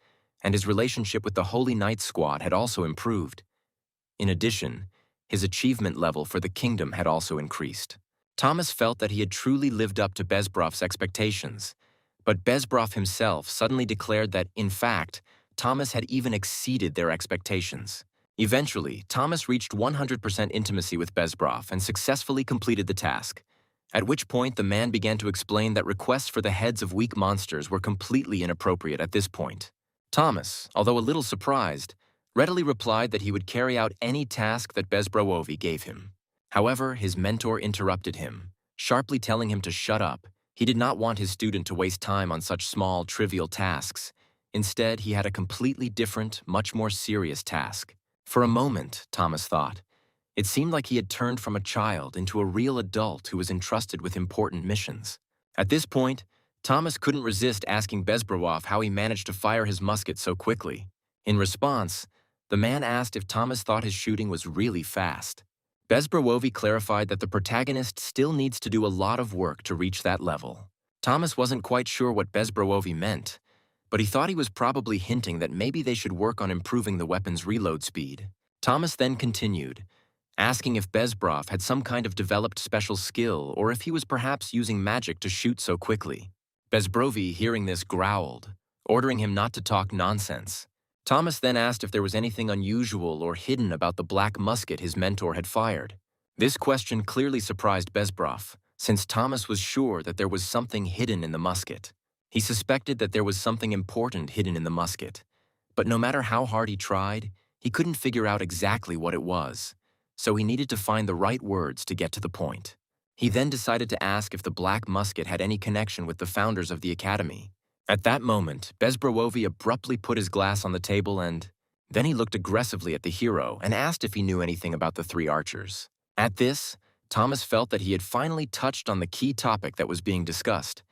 Speaker 1: and his relationship with the Holy Knights squad had also improved. In addition, his achievement level for the kingdom had also increased. Thomas felt that he had truly lived up to Bezbrov's expectations, but Bezbrov himself suddenly declared that, in fact, Thomas had even exceeded their expectations. Eventually, Thomas reached 100% intimacy with Bezbrov and successfully completed the task, at which point the man began to explain that requests for the heads of weak monsters were completely inappropriate at this point. Thomas, although a little surprised, readily replied that he would carry out any task that Bezbroev gave him. However, his mentor interrupted him, sharply telling him to shut up. He did not want his student to waste time on such small, trivial tasks. Instead, he had a completely different, much more serious task. For a moment, Thomas thought, it seemed like he had turned from a child into a real adult who was entrusted with important missions. At this point, Thomas couldn't resist asking Bezbroev how he managed to fire his musket so quickly. In response, the man asked if Thomas thought his shooting was really fast. Bezbroev clarified that the protagonist still needs to do a lot of work to reach that level. Thomas wasn't quite sure what Bezbroev meant, but he thought he was probably hinting that maybe they should work on improving the weapon's reload speed. Thomas then continued, asking if Bezbrov had some kind of developed special skill or if he was perhaps using magic to shoot so quickly. Bezbroev, hearing this, growled, ordering him not to talk nonsense. Thomas then asked if there was anything unusual or hidden about the black musket his mentor had fired. This question clearly surprised Bezbrov, since Thomas was sure that there was something hidden in the musket. He suspected that there was something important hidden in the musket, but no matter how hard he tried, he couldn't figure out exactly what it was, so he needed to find the right words to get to the point. He then decided to ask if the black musket had any connection with the founders of the academy. At that moment, Bezbroev abruptly put his glass on the table and then he looked aggressively at the hero and asked if he knew anything about the 3 archers. At this, Thomas felt that he had finally touched on the key topic that was being discussed.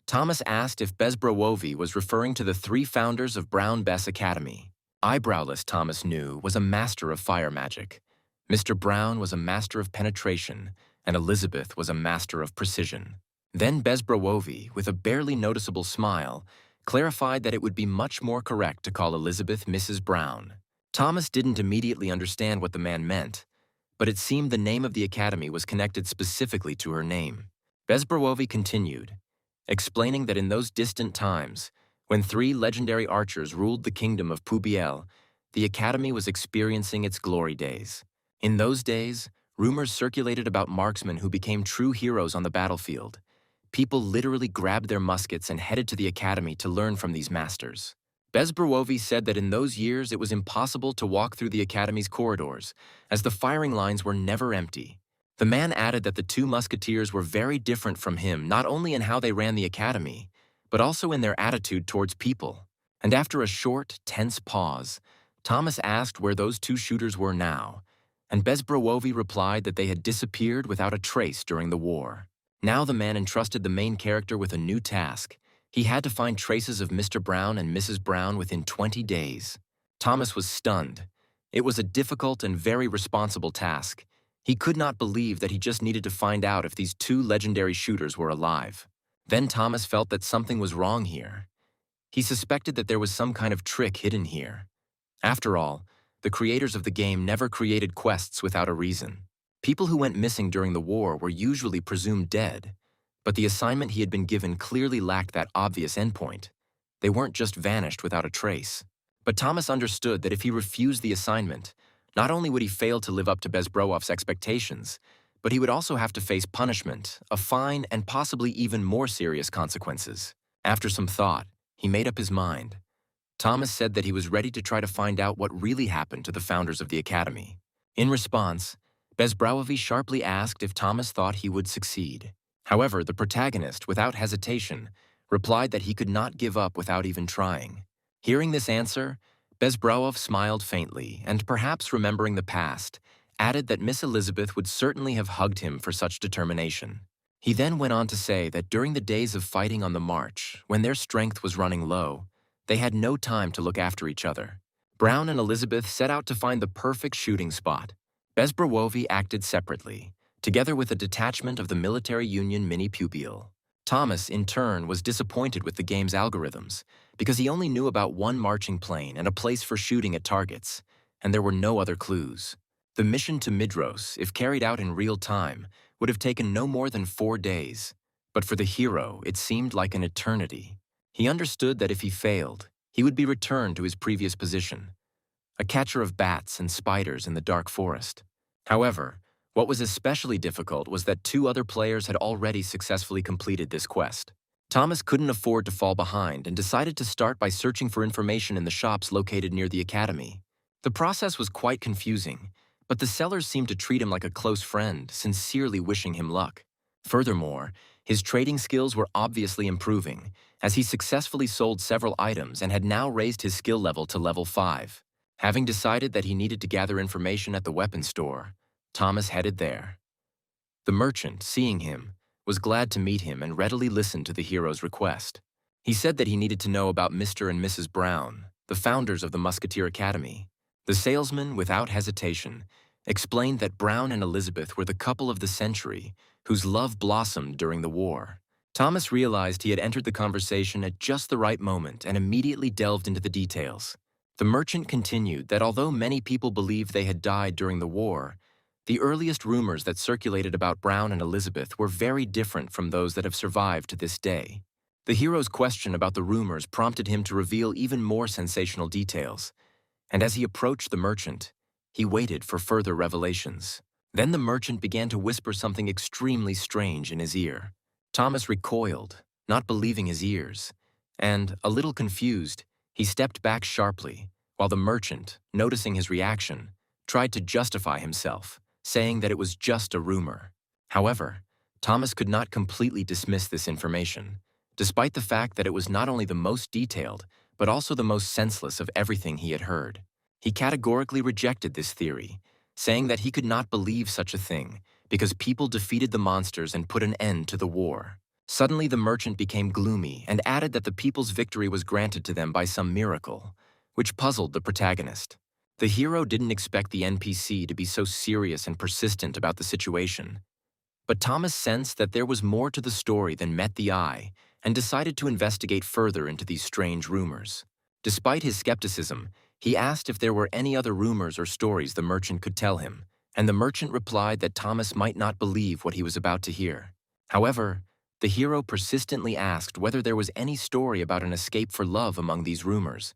Speaker 1: Thomas asked if Bezbroev was referring to the 3 founders of Brown Bess Academy. Eyebrowless, Thomas knew, was a master of fire magic. Mr. Brown was a master of penetration, and Elizabeth was a master of precision. Then Bezbroev, with a barely noticeable smile, clarified that it would be much more correct to call Elizabeth Mrs. Brown. Thomas didn't immediately understand what the man meant, but it seemed the name of the academy was connected specifically to her name. Bezbroev continued, explaining that in those distant times, when 3 legendary archers ruled the kingdom of Pubiel, the academy was experiencing its glory days. In those days, rumors circulated about marksmen who became true heroes on the battlefield. People literally grabbed their muskets and headed to the academy to learn from these masters. Bezbroev said that in those years it was impossible to walk through the academy's corridors, as the firing lines were never empty. The man added that the 2 musketeers were very different from him, not only in how they ran the academy, but also in their attitude towards people. And after a short, tense pause, Thomas asked where those two shooters were now, and Bezbrowovi replied that they had disappeared without a trace during the war. Now the man entrusted the main character with a new task. He had to find traces of Mr. Brown and Mrs. Brown within 20 days. Thomas was stunned. It was a difficult and very responsible task. He could not believe that he just needed to find out if these two legendary shooters were alive. Then Thomas felt that something was wrong here. He suspected that there was some kind of trick hidden here. After all, the creators of the game never created quests without a reason. People who went missing during the war were usually presumed dead, but the assignment he had been given clearly lacked that obvious endpoint. They weren't just vanished without a trace. But Thomas understood that if he refused the assignment, not only would he fail to live up to Bezbrowov's expectations, but he would also have to face punishment, a fine, and possibly even more serious consequences. After some thought, he made up his mind. Thomas said that he was ready to try to find out what really happened to the founders of the academy. In response, Bezbrowovi sharply asked if Thomas thought he would succeed. However, the protagonist, without hesitation, replied that he could not give up without even trying. Hearing this answer, Bezbrowov smiled faintly and, perhaps remembering the past, added that Miss Elizabeth would certainly have hugged him for such determination. He then went on to say that during the days of fighting on the march, when their strength was running low, they had no time to look after each other. Brown and Elizabeth set out to find the perfect shooting spot. Bezbrowovi acted separately, together with a detachment of the Military Union mini-pupil. Thomas, in turn, was disappointed with the game's algorithms because he only knew about one marching plane and a place for shooting at targets, and there were no other clues. The mission to Midros, if carried out in real time, would have taken no more than 4 days, but for the hero, it seemed like an eternity. He understood that if he failed, he would be returned to his previous position, a catcher of bats and spiders in the dark forest. However, what was especially difficult was that 2 other players had already successfully completed this quest. Thomas couldn't afford to fall behind and decided to start by searching for information in the shops located near the academy. The process was quite confusing, but the sellers seemed to treat him like a close friend, sincerely wishing him luck. Furthermore, his trading skills were obviously improving, as he successfully sold several items and had now raised his skill level to level 5. Having decided that he needed to gather information at the weapons store, Thomas headed there. The merchant, seeing him, was glad to meet him and readily listened to the hero's request. He said that he needed to know about Mr. and Mrs. Brown, the founders of the Musketeer Academy. The salesman, without hesitation, explained that Brown and Elizabeth were the couple of the century whose love blossomed during the war. Thomas realized he had entered the conversation at just the right moment and immediately delved into the details. The merchant continued that although many people believed they had died during the war, the earliest rumors that circulated about Brown and Elizabeth were very different from those that have survived to this day. The hero's question about the rumors prompted him to reveal even more sensational details, and as he approached the merchant, he waited for further revelations. Then the merchant began to whisper something extremely strange in his ear. Thomas recoiled, not believing his ears, and, a little confused, he stepped back sharply, while the merchant, noticing his reaction, tried to justify himself, saying that it was just a rumor. However, Thomas could not completely dismiss this information, despite the fact that it was not only the most detailed, but also the most senseless of everything he had heard. He categorically rejected this theory, saying that he could not believe such a thing because people defeated the monsters and put an end to the war. Suddenly the merchant became gloomy and added that the people's victory was granted to them by some miracle, which puzzled the protagonist. The hero didn't expect the NPC to be so serious and persistent about the situation, but Thomas sensed that there was more to the story than met the eye and decided to investigate further into these strange rumors. Despite his skepticism, he asked if there were any other rumors or stories the merchant could tell him, and the merchant replied that Thomas might not believe what he was about to hear. However, the hero persistently asked whether there was any story about an escape for love among these rumors.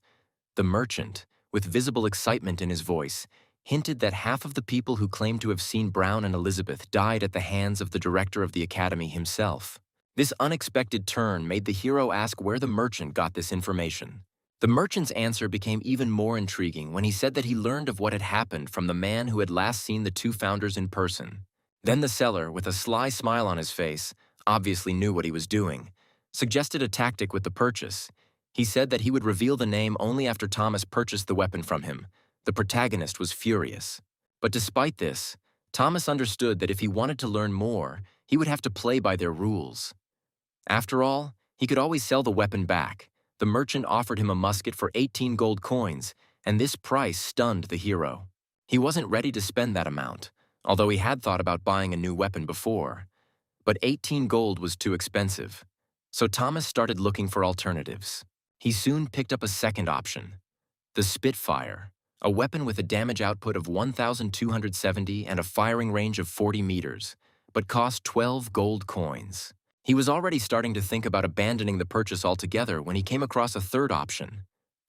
Speaker 1: The merchant, with visible excitement in his voice, hinted that half of the people who claimed to have seen Brown and Elizabeth died at the hands of the director of the academy himself. This unexpected turn made the hero ask where the merchant got this information. The merchant's answer became even more intriguing when he said that he learned of what had happened from the man who had last seen the 2 founders in person. Then the seller, with a sly smile on his face, obviously knew what he was doing, suggested a tactic with the purchase. He said that he would reveal the name only after Thomas purchased the weapon from him. The protagonist was furious. But despite this, Thomas understood that if he wanted to learn more, he would have to play by their rules. After all, he could always sell the weapon back. The merchant offered him a musket for 18 gold coins, and this price stunned the hero. He wasn't ready to spend that amount, although he had thought about buying a new weapon before. But 18 gold was too expensive, so Thomas started looking for alternatives. He soon picked up a second option, the Spitfire, a weapon with a damage output of 1,270 and a firing range of 40 meters, but cost 12 gold coins. He was already starting to think about abandoning the purchase altogether when he came across a third option,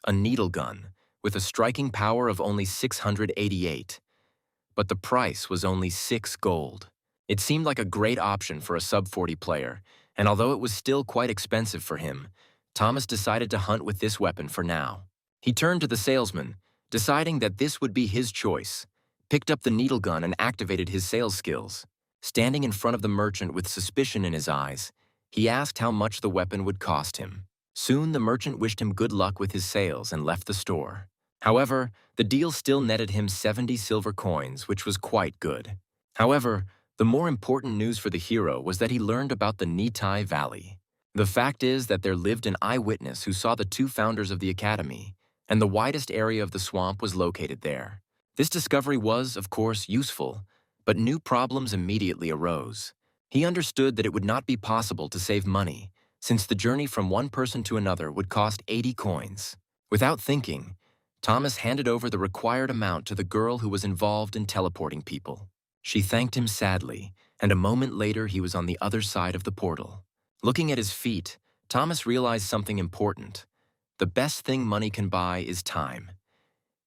Speaker 1: a needle gun, with a striking power of only 688. But the price was only 6 gold. It seemed like a great option for a sub-40 player, and although it was still quite expensive for him, Thomas decided to hunt with this weapon for now. He turned to the salesman, deciding that this would be his choice, picked up the needle gun and activated his sales skills. Standing in front of the merchant with suspicion in his eyes, he asked how much the weapon would cost him. Soon the merchant wished him good luck with his sales and left the store. However, the deal still netted him 70 silver coins, which was quite good. However, the more important news for the hero was that he learned about the Nitai Valley. The fact is that there lived an eyewitness who saw the two founders of the academy, and the widest area of the swamp was located there. This discovery was, of course, useful, but new problems immediately arose. He understood that it would not be possible to save money, since the journey from one person to another would cost 80 coins. Without thinking, Thomas handed over the required amount to the girl who was involved in teleporting people. She thanked him sadly, and a moment later he was on the other side of the portal. Looking at his feet, Thomas realized something important. The best thing money can buy is time.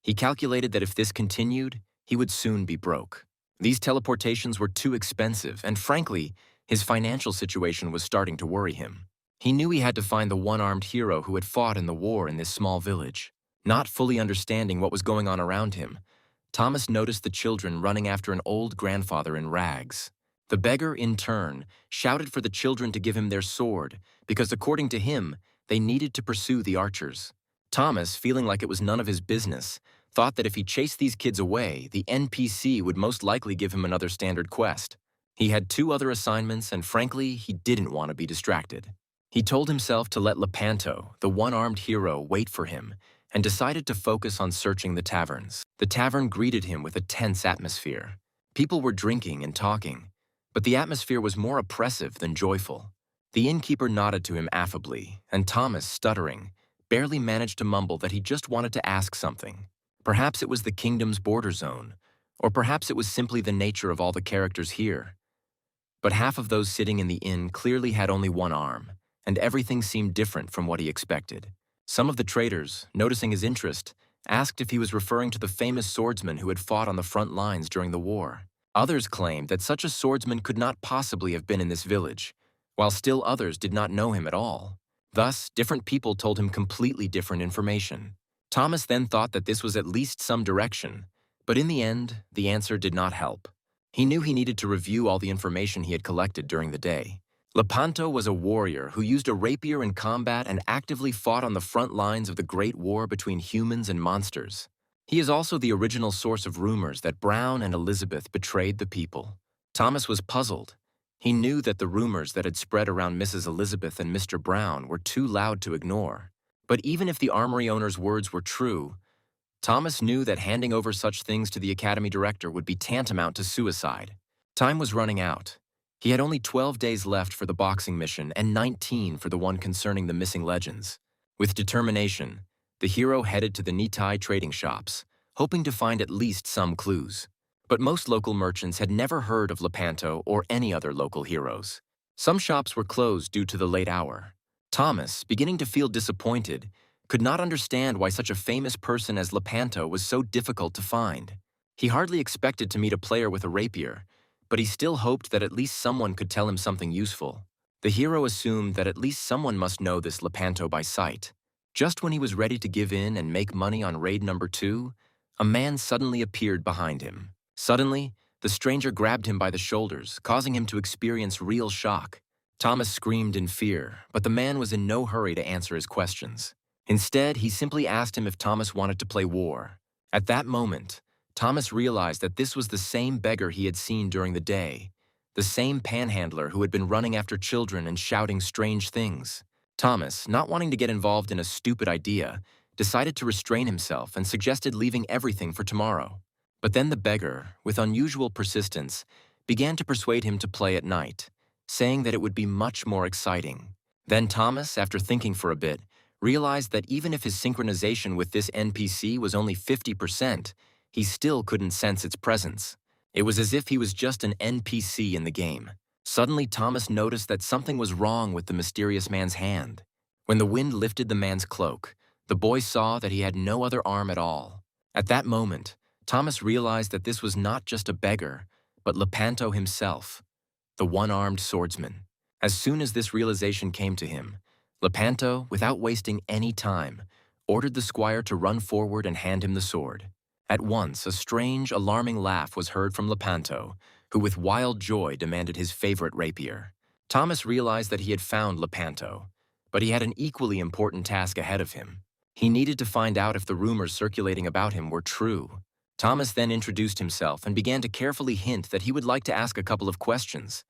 Speaker 1: He calculated that if this continued, he would soon be broke. These teleportations were too expensive, and frankly, his financial situation was starting to worry him. He knew he had to find the one-armed hero who had fought in the war in this small village. Not fully understanding what was going on around him, Thomas noticed the children running after an old grandfather in rags. The beggar, in turn, shouted for the children to give him their sword, because according to him, they needed to pursue the archers. Thomas, feeling like it was none of his business, thought that if he chased these kids away, the NPC would most likely give him another standard quest. He had 2 other assignments, and frankly, he didn't want to be distracted. He told himself to let Lepanto, the one-armed hero, wait for him, and decided to focus on searching the taverns. The tavern greeted him with a tense atmosphere. People were drinking and talking, but the atmosphere was more oppressive than joyful. The innkeeper nodded to him affably, and Thomas, stuttering, barely managed to mumble that he just wanted to ask something. Perhaps it was the kingdom's border zone, or perhaps it was simply the nature of all the characters here. But half of those sitting in the inn clearly had only one arm, and everything seemed different from what he expected. Some of the traders, noticing his interest, asked if he was referring to the famous swordsman who had fought on the front lines during the war. Others claimed that such a swordsman could not possibly have been in this village, while still others did not know him at all. Thus, different people told him completely different information. Thomas then thought that this was at least some direction, but in the end, the answer did not help. He knew he needed to review all the information he had collected during the day. Lepanto was a warrior who used a rapier in combat and actively fought on the front lines of the Great War between humans and monsters. He is also the original source of rumors that Brown and Elizabeth betrayed the people. Thomas was puzzled. He knew that the rumors that had spread around Mrs. Elizabeth and Mr. Brown were too loud to ignore. But even if the armory owner's words were true, Thomas knew that handing over such things to the academy director would be tantamount to suicide. Time was running out. He had only 12 days left for the boxing mission and 19 for the one concerning the missing legends. With determination, the hero headed to the Nitai trading shops, hoping to find at least some clues. But most local merchants had never heard of Lepanto or any other local heroes. Some shops were closed due to the late hour. Thomas, beginning to feel disappointed, could not understand why such a famous person as Lepanto was so difficult to find. He hardly expected to meet a player with a rapier, but he still hoped that at least someone could tell him something useful. The hero assumed that at least someone must know this Lepanto by sight. Just when he was ready to give in and make money on raid number 2, a man suddenly appeared behind him. Suddenly, the stranger grabbed him by the shoulders, causing him to experience real shock. Thomas screamed in fear, but the man was in no hurry to answer his questions. Instead, he simply asked him if Thomas wanted to play war. At that moment, Thomas realized that this was the same beggar he had seen during the day, the same panhandler who had been running after children and shouting strange things. Thomas, not wanting to get involved in a stupid idea, decided to restrain himself and suggested leaving everything for tomorrow. But then the beggar, with unusual persistence, began to persuade him to play at night, saying that it would be much more exciting. Then Thomas, after thinking for a bit, realized that even if his synchronization with this NPC was only 50%, he still couldn't sense its presence. It was as if he was just an NPC in the game. Suddenly, Thomas noticed that something was wrong with the mysterious man's hand. When the wind lifted the man's cloak, the boy saw that he had no other arm at all. At that moment, Thomas realized that this was not just a beggar, but Lepanto himself, the one-armed swordsman. As soon as this realization came to him, Lepanto, without wasting any time, ordered the squire to run forward and hand him the sword. At once, a strange, alarming laugh was heard from Lepanto, who with wild joy demanded his favorite rapier. Thomas realized that he had found Lepanto, but he had an equally important task ahead of him. He needed to find out if the rumors circulating about him were true. Thomas then introduced himself and began to carefully hint that he would like to ask a couple of questions.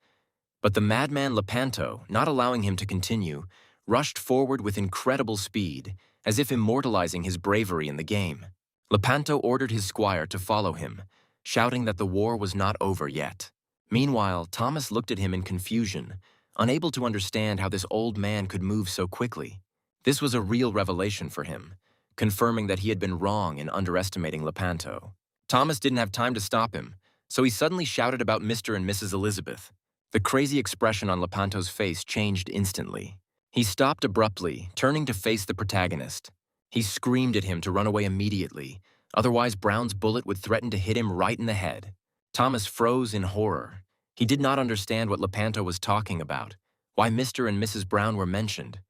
Speaker 1: But the madman Lepanto, not allowing him to continue, rushed forward with incredible speed, as if immortalizing his bravery in the game. Lepanto ordered his squire to follow him, shouting that the war was not over yet. Meanwhile, Thomas looked at him in confusion, unable to understand how this old man could move so quickly. This was a real revelation for him, confirming that he had been wrong in underestimating Lepanto. Thomas didn't have time to stop him, so he suddenly shouted about Mr. and Mrs. Elizabeth. The crazy expression on Lepanto's face changed instantly. He stopped abruptly, turning to face the protagonist. He screamed at him to run away immediately, otherwise Brown's bullet would threaten to hit him right in the head. Thomas froze in horror. He did not understand what Lepanto was talking about, why Mr. and Mrs. Brown were mentioned.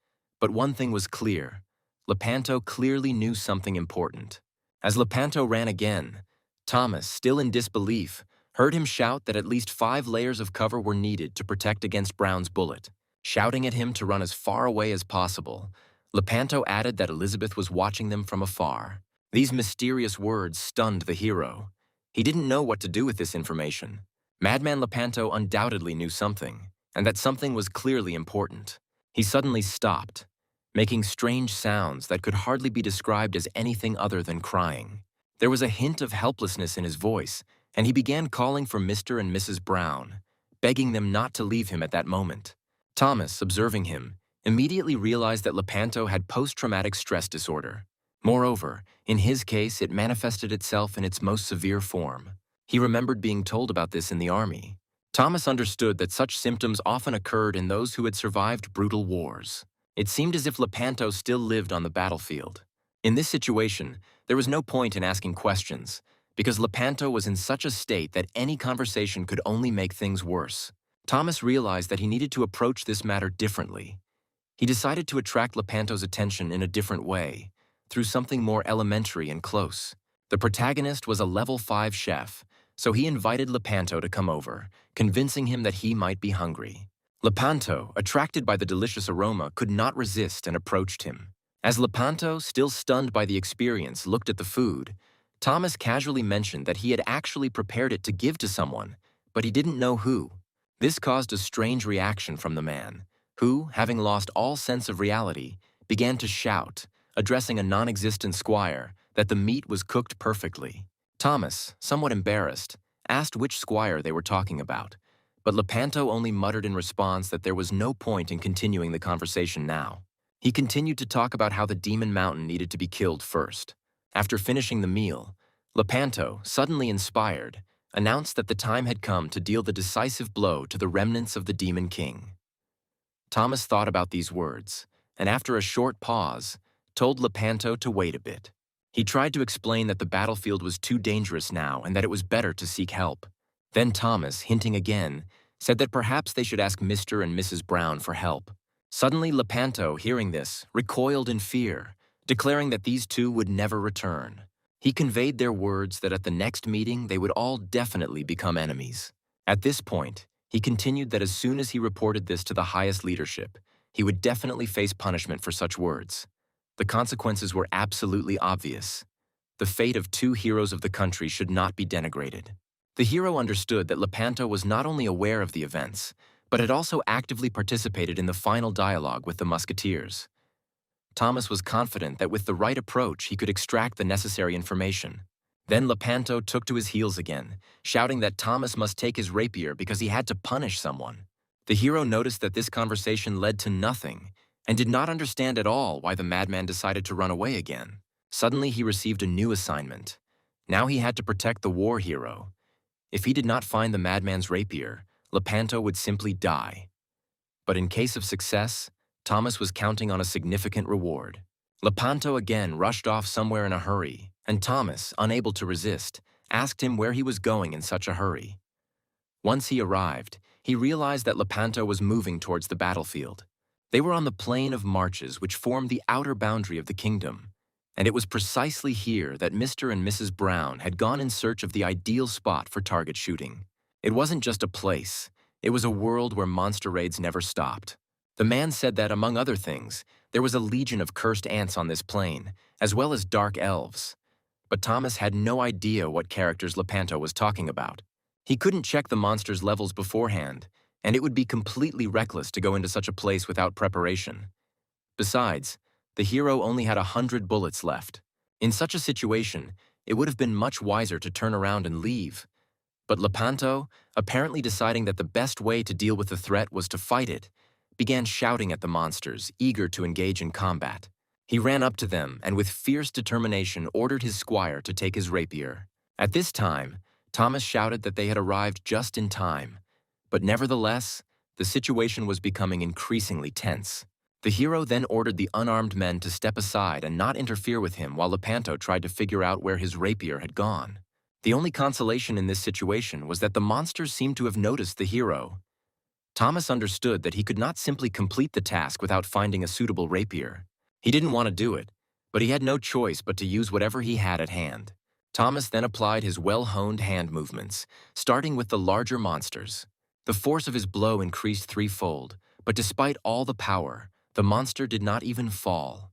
Speaker 1: But one thing was clear. Lepanto clearly knew something important. As Lepanto ran again, Thomas, still in disbelief, heard him shout that at least 5 layers of cover were needed to protect against Brown's bullet. Shouting at him to run as far away as possible, Lepanto added that Elizabeth was watching them from afar. These mysterious words stunned the hero. He didn't know what to do with this information. Madman Lepanto undoubtedly knew something, and that something was clearly important. He suddenly stopped, making strange sounds that could hardly be described as anything other than crying. There was a hint of helplessness in his voice, and he began calling for Mr. and Mrs. Brown, begging them not to leave him at that moment. Thomas, observing him, immediately realized that Lepanto had post-traumatic stress disorder. Moreover, in his case, it manifested itself in its most severe form. He remembered being told about this in the army. Thomas understood that such symptoms often occurred in those who had survived brutal wars. It seemed as if Lepanto still lived on the battlefield. In this situation, there was no point in asking questions, because Lepanto was in such a state that any conversation could only make things worse. Thomas realized that he needed to approach this matter differently. He decided to attract Lepanto's attention in a different way, through something more elementary and close. The protagonist was a level 5 chef, so he invited Lepanto to come over, convincing him that he might be hungry. Lepanto, attracted by the delicious aroma, could not resist and approached him. As Lepanto, still stunned by the experience, looked at the food, Thomas casually mentioned that he had actually prepared it to give to someone, but he didn't know who. This caused a strange reaction from the man, who, having lost all sense of reality, began to shout, addressing a non-existent squire, that the meat was cooked perfectly. Thomas, somewhat embarrassed, asked which squire they were talking about, but Lepanto only muttered in response that there was no point in continuing the conversation now. He continued to talk about how the demon mountain needed to be killed first. After finishing the meal, Lepanto, suddenly inspired, announced that the time had come to deal the decisive blow to the remnants of the Demon King. Thomas thought about these words, and after a short pause, told Lepanto to wait a bit. He tried to explain that the battlefield was too dangerous now and that it was better to seek help. Then Thomas, hinting again, said that perhaps they should ask Mr. and Mrs. Brown for help. Suddenly, Lepanto, hearing this, recoiled in fear, declaring that these two would never return. He conveyed their words that at the next meeting they would all definitely become enemies. At this point, he continued that as soon as he reported this to the highest leadership, he would definitely face punishment for such words. The consequences were absolutely obvious. The fate of two heroes of the country should not be denigrated. The hero understood that Lepanto was not only aware of the events, but had also actively participated in the final dialogue with the musketeers. Thomas was confident that with the right approach he could extract the necessary information. Then Lepanto took to his heels again, shouting that Thomas must take his rapier because he had to punish someone. The hero noticed that this conversation led to nothing, and did not understand at all why the madman decided to run away again. Suddenly he received a new assignment. Now he had to protect the war hero. If he did not find the madman's rapier, Lepanto would simply die. But in case of success, Thomas was counting on a significant reward. Lepanto again rushed off somewhere in a hurry, and Thomas, unable to resist, asked him where he was going in such a hurry. Once he arrived, he realized that Lepanto was moving towards the battlefield. They were on the plain of marches which formed the outer boundary of the kingdom, and it was precisely here that Mr. and Mrs. Brown had gone in search of the ideal spot for target shooting. It wasn't just a place, it was a world where monster raids never stopped. The man said that, among other things, there was a legion of cursed ants on this plain, as well as dark elves. But Thomas had no idea what characters Lepanto was talking about. He couldn't check the monsters' levels beforehand, and it would be completely reckless to go into such a place without preparation. Besides, the hero only had 100 bullets left. In such a situation, it would have been much wiser to turn around and leave. But Lepanto, apparently deciding that the best way to deal with the threat was to fight it, began shouting at the monsters, eager to engage in combat. He ran up to them and with fierce determination ordered his squire to take his rapier. At this time, Thomas shouted that they had arrived just in time, but nevertheless, the situation was becoming increasingly tense. The hero then ordered the unarmed men to step aside and not interfere with him while Lepanto tried to figure out where his rapier had gone. The only consolation in this situation was that the monsters seemed to have noticed the hero. Thomas understood that he could not simply complete the task without finding a suitable rapier. He didn't want to do it, but he had no choice but to use whatever he had at hand. Thomas then applied his well-honed hand movements, starting with the larger monsters. The force of his blow increased threefold, but despite all the power, the monster did not even fall.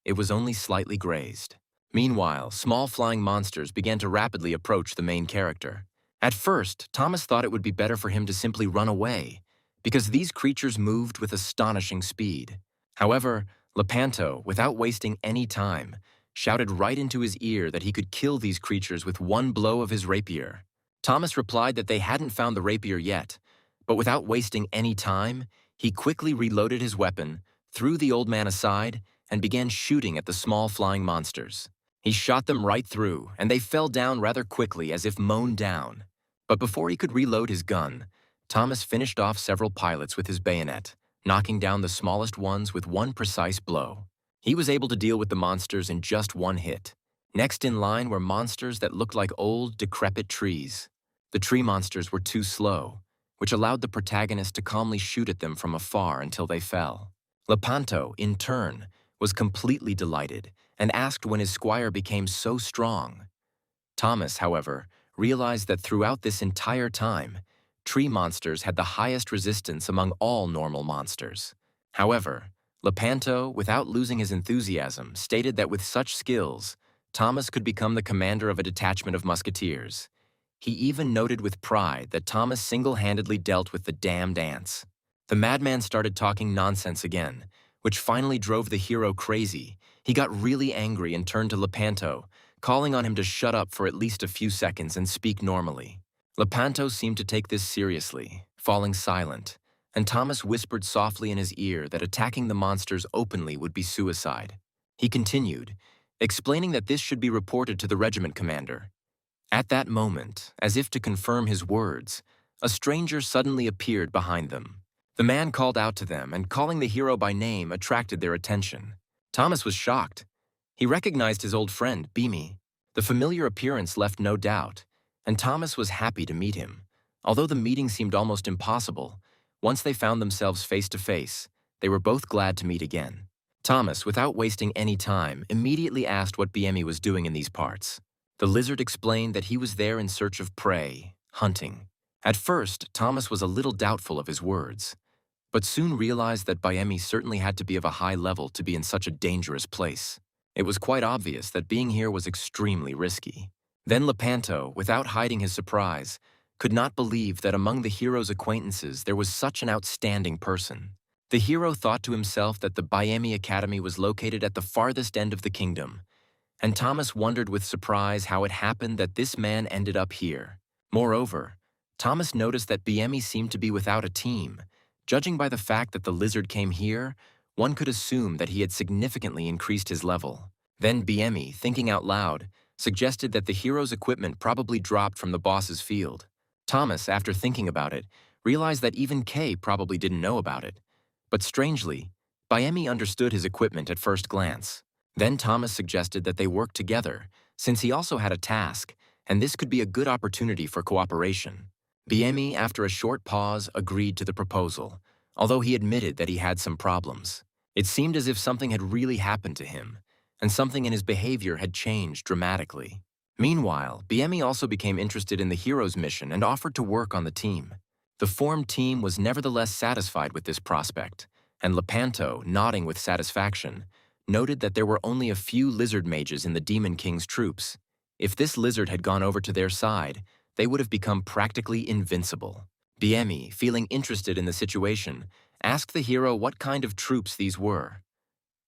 Speaker 1: It was only slightly grazed. Meanwhile, small flying monsters began to rapidly approach the main character. At first, Thomas thought it would be better for him to simply run away, because these creatures moved with astonishing speed. However, Lepanto, without wasting any time, shouted right into his ear that he could kill these creatures with one blow of his rapier. Thomas replied that they hadn't found the rapier yet, but without wasting any time, he quickly reloaded his weapon, threw the old man aside, and began shooting at the small flying monsters. He shot them right through, and they fell down rather quickly as if mown down. But before he could reload his gun, Thomas finished off several pilots with his bayonet, knocking down the smallest ones with one precise blow. He was able to deal with the monsters in just one hit. Next in line were monsters that looked like old, decrepit trees. The tree monsters were too slow, which allowed the protagonist to calmly shoot at them from afar until they fell. Lepanto, in turn, was completely delighted and asked when his squire became so strong. Thomas, however, realized that throughout this entire time, tree monsters had the highest resistance among all normal monsters. However, Lepanto, without losing his enthusiasm, stated that with such skills, Thomas could become the commander of a detachment of musketeers. He even noted with pride that Thomas single-handedly dealt with the damned ants. The madman started talking nonsense again, which finally drove the hero crazy. He got really angry and turned to Lepanto, calling on him to shut up for at least a few seconds and speak normally. Lepanto seemed to take this seriously, falling silent, and Thomas whispered softly in his ear that attacking the monsters openly would be suicide. He continued, explaining that this should be reported to the regiment commander. At that moment, as if to confirm his words, a stranger suddenly appeared behind them. The man called out to them, and calling the hero by name attracted their attention. Thomas was shocked. He recognized his old friend, Beamy. The familiar appearance left no doubt, and Thomas was happy to meet him. Although the meeting seemed almost impossible, once they found themselves face to face, they were both glad to meet again. Thomas, without wasting any time, immediately asked what Beamy was doing in these parts. The lizard explained that he was there in search of prey, hunting. At first, Thomas was a little doubtful of his words. but soon realized that Biemi certainly had to be of a high level to be in such a dangerous place. It was quite obvious that being here was extremely risky. Then Lepanto, without hiding his surprise, could not believe that among the hero's acquaintances there was such an outstanding person. The hero thought to himself that the Biemi Academy was located at the farthest end of the kingdom, and Thomas wondered with surprise how it happened that this man ended up here. Moreover, Thomas noticed that Biemi seemed to be without a team. Judging by the fact that the lizard came here, one could assume that he had significantly increased his level. Then Biemi, thinking out loud, suggested that the hero's equipment probably dropped from the boss's field. Thomas, after thinking about it, realized that even Kay probably didn't know about it. But strangely, Biemi understood his equipment at first glance. Then Thomas suggested that they work together, since he also had a task, and this could be a good opportunity for cooperation. Biemi, after a short pause, agreed to the proposal, although he admitted that he had some problems. It seemed as if something had really happened to him, and something in his behavior had changed dramatically. Meanwhile, Biemi also became interested in the hero's mission and offered to work on the team. The formed team was nevertheless satisfied with this prospect, and Lepanto, nodding with satisfaction, noted that there were only a few lizard mages in the Demon King's troops. If this lizard had gone over to their side, they would have become practically invincible. Biemi, feeling interested in the situation, asked the hero what kind of troops these were.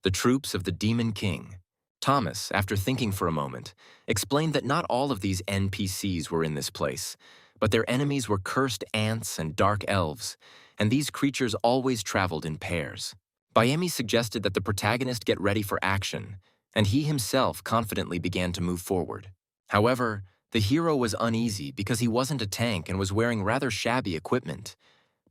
Speaker 1: The troops of the Demon King. Thomas, after thinking for a moment, explained that not all of these NPCs were in this place, but their enemies were cursed ants and dark elves, and these creatures always traveled in pairs. Biemi suggested that the protagonist get ready for action, and he himself confidently began to move forward. However, the hero was uneasy because he wasn't a tank and was wearing rather shabby equipment.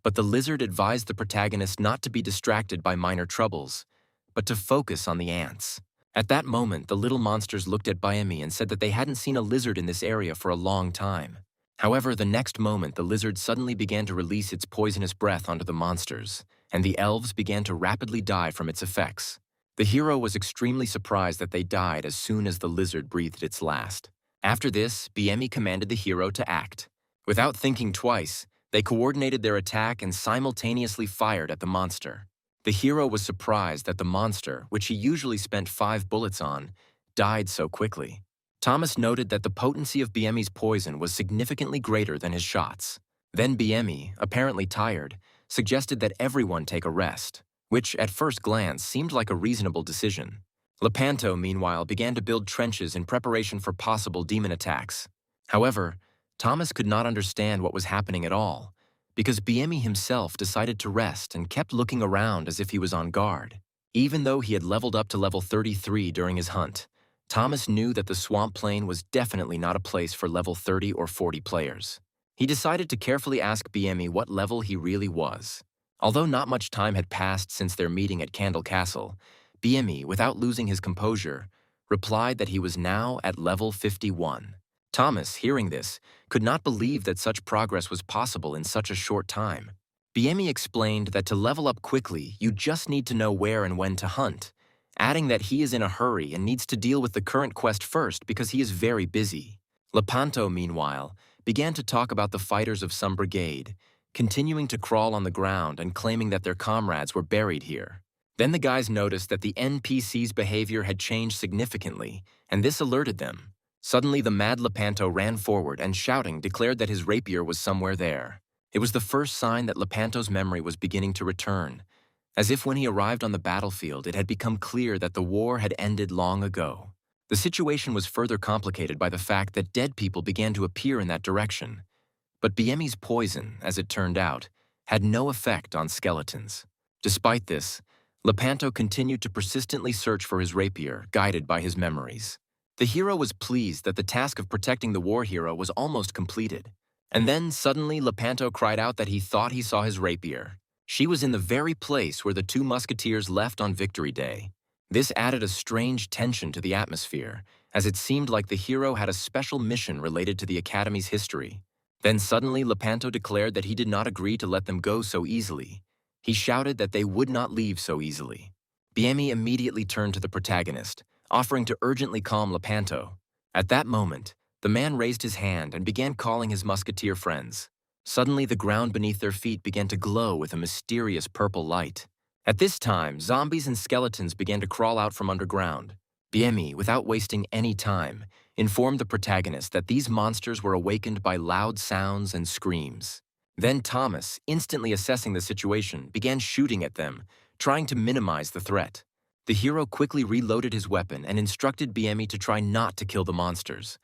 Speaker 1: But the lizard advised the protagonist not to be distracted by minor troubles, but to focus on the ants. At that moment, the little monsters looked at Biemi and said that they hadn't seen a lizard in this area for a long time. However, the next moment, the lizard suddenly began to release its poisonous breath onto the monsters, and the elves began to rapidly die from its effects. The hero was extremely surprised that they died as soon as the lizard breathed its last. After this, Biemi commanded the hero to act. Without thinking twice, they coordinated their attack and simultaneously fired at the monster. The hero was surprised that the monster, which he usually spent 5 bullets on, died so quickly. Thomas noted that the potency of Biemi's poison was significantly greater than his shots. Then Biemi, apparently tired, suggested that everyone take a rest, which at first glance seemed like a reasonable decision. Lepanto, meanwhile, began to build trenches in preparation for possible demon attacks. However, Thomas could not understand what was happening at all, because Biemi himself decided to rest and kept looking around as if he was on guard. Even though he had leveled up to level 33 during his hunt, Thomas knew that the swamp plain was definitely not a place for level 30 or 40 players. He decided to carefully ask Biemi what level he really was. Although not much time had passed since their meeting at Candle Castle, Biemi, without losing his composure, replied that he was now at level 51. Thomas, hearing this, could not believe that such progress was possible in such a short time. Biemi explained that to level up quickly, you just need to know where and when to hunt, adding that he is in a hurry and needs to deal with the current quest first because he is very busy. Lepanto, meanwhile, began to talk about the fighters of some brigade, continuing to crawl on the ground and claiming that their comrades were buried here. Then the guys noticed that the NPC's behavior had changed significantly, and this alerted them. Suddenly, the mad Lepanto ran forward and, shouting, declared that his rapier was somewhere there. It was the first sign that Lepanto's memory was beginning to return, as if when he arrived on the battlefield it had become clear that the war had ended long ago. The situation was further complicated by the fact that dead people began to appear in that direction. But Biemi's poison, as it turned out, had no effect on skeletons. Despite this, Lepanto continued to persistently search for his rapier, guided by his memories. The hero was pleased that the task of protecting the war hero was almost completed. And then, suddenly, Lepanto cried out that he thought he saw his rapier. She was in the very place where the 2 musketeers left on Victory Day. This added a strange tension to the atmosphere, as it seemed like the hero had a special mission related to the Academy's history. Then suddenly, Lepanto declared that he did not agree to let them go so easily. He shouted that they would not leave so easily. Biemi immediately turned to the protagonist, offering to urgently calm Lepanto. At that moment, the man raised his hand and began calling his musketeer friends. Suddenly, the ground beneath their feet began to glow with a mysterious purple light. At this time, zombies and skeletons began to crawl out from underground. Biemi, without wasting any time, informed the protagonist that these monsters were awakened by loud sounds and screams. Then Thomas, instantly assessing the situation, began shooting at them, trying to minimize the threat. The hero quickly reloaded his weapon and instructed Biemi to try not to kill the monsters,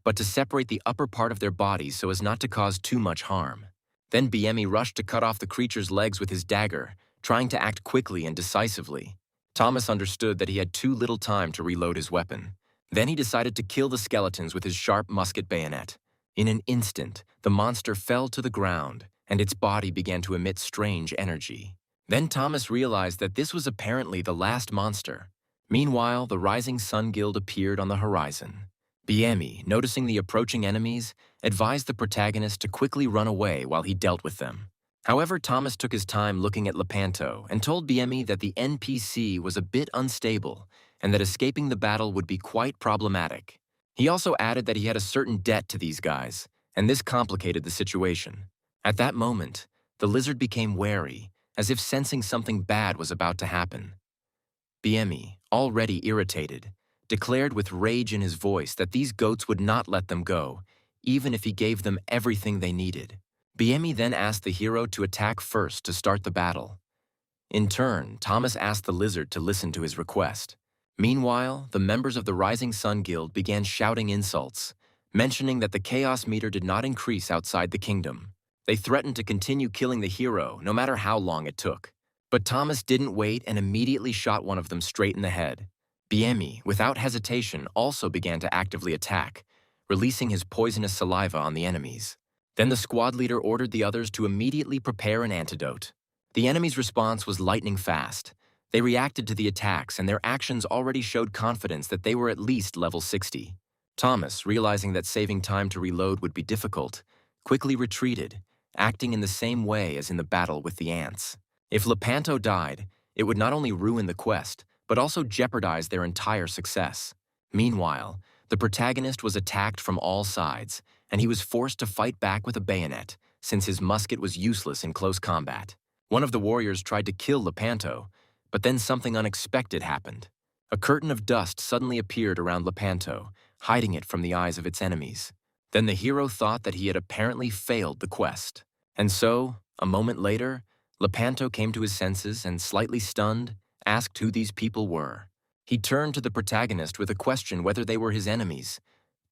Speaker 1: but to separate the upper part of their bodies so as not to cause too much harm. Then Biemi rushed to cut off the creature's legs with his dagger, trying to act quickly and decisively. Thomas understood that he had too little time to reload his weapon. Then he decided to kill the skeletons with his sharp musket bayonet. In an instant, the monster fell to the ground, and its body began to emit strange energy. Then Thomas realized that this was apparently the last monster. Meanwhile, the Rising Sun Guild appeared on the horizon. Biemi, noticing the approaching enemies, advised the protagonist to quickly run away while he dealt with them. However, Thomas took his time looking at Lepanto and told Biemi that the NPC was a bit unstable and that escaping the battle would be quite problematic. He also added that he had a certain debt to these guys, and this complicated the situation. At that moment, the lizard became wary, as if sensing something bad was about to happen. Biemi, already irritated, declared with rage in his voice that these goats would not let them go, even if he gave them everything they needed. Biemi then asked the hero to attack first to start the battle. In turn, Thomas asked the lizard to listen to his request. Meanwhile, the members of the Rising Sun Guild began shouting insults, mentioning that the chaos meter did not increase outside the kingdom. They threatened to continue killing the hero no matter how long it took. But Thomas didn't wait and immediately shot one of them straight in the head. Biemi, without hesitation, also began to actively attack, releasing his poisonous saliva on the enemies. Then the squad leader ordered the others to immediately prepare an antidote. The enemy's response was lightning fast. They reacted to the attacks, and their actions already showed confidence that they were at least level 60. Thomas, realizing that saving time to reload would be difficult, quickly retreated, acting in the same way as in the battle with the ants. If Lepanto died, it would not only ruin the quest, but also jeopardize their entire success. Meanwhile, the protagonist was attacked from all sides, and he was forced to fight back with a bayonet, since his musket was useless in close combat. One of the warriors tried to kill Lepanto, but then something unexpected happened. A curtain of dust suddenly appeared around Lepanto, hiding it from the eyes of its enemies. Then the hero thought that he had apparently failed the quest. And so, a moment later, Lepanto came to his senses and, slightly stunned, asked who these people were. He turned to the protagonist with a question whether they were his enemies.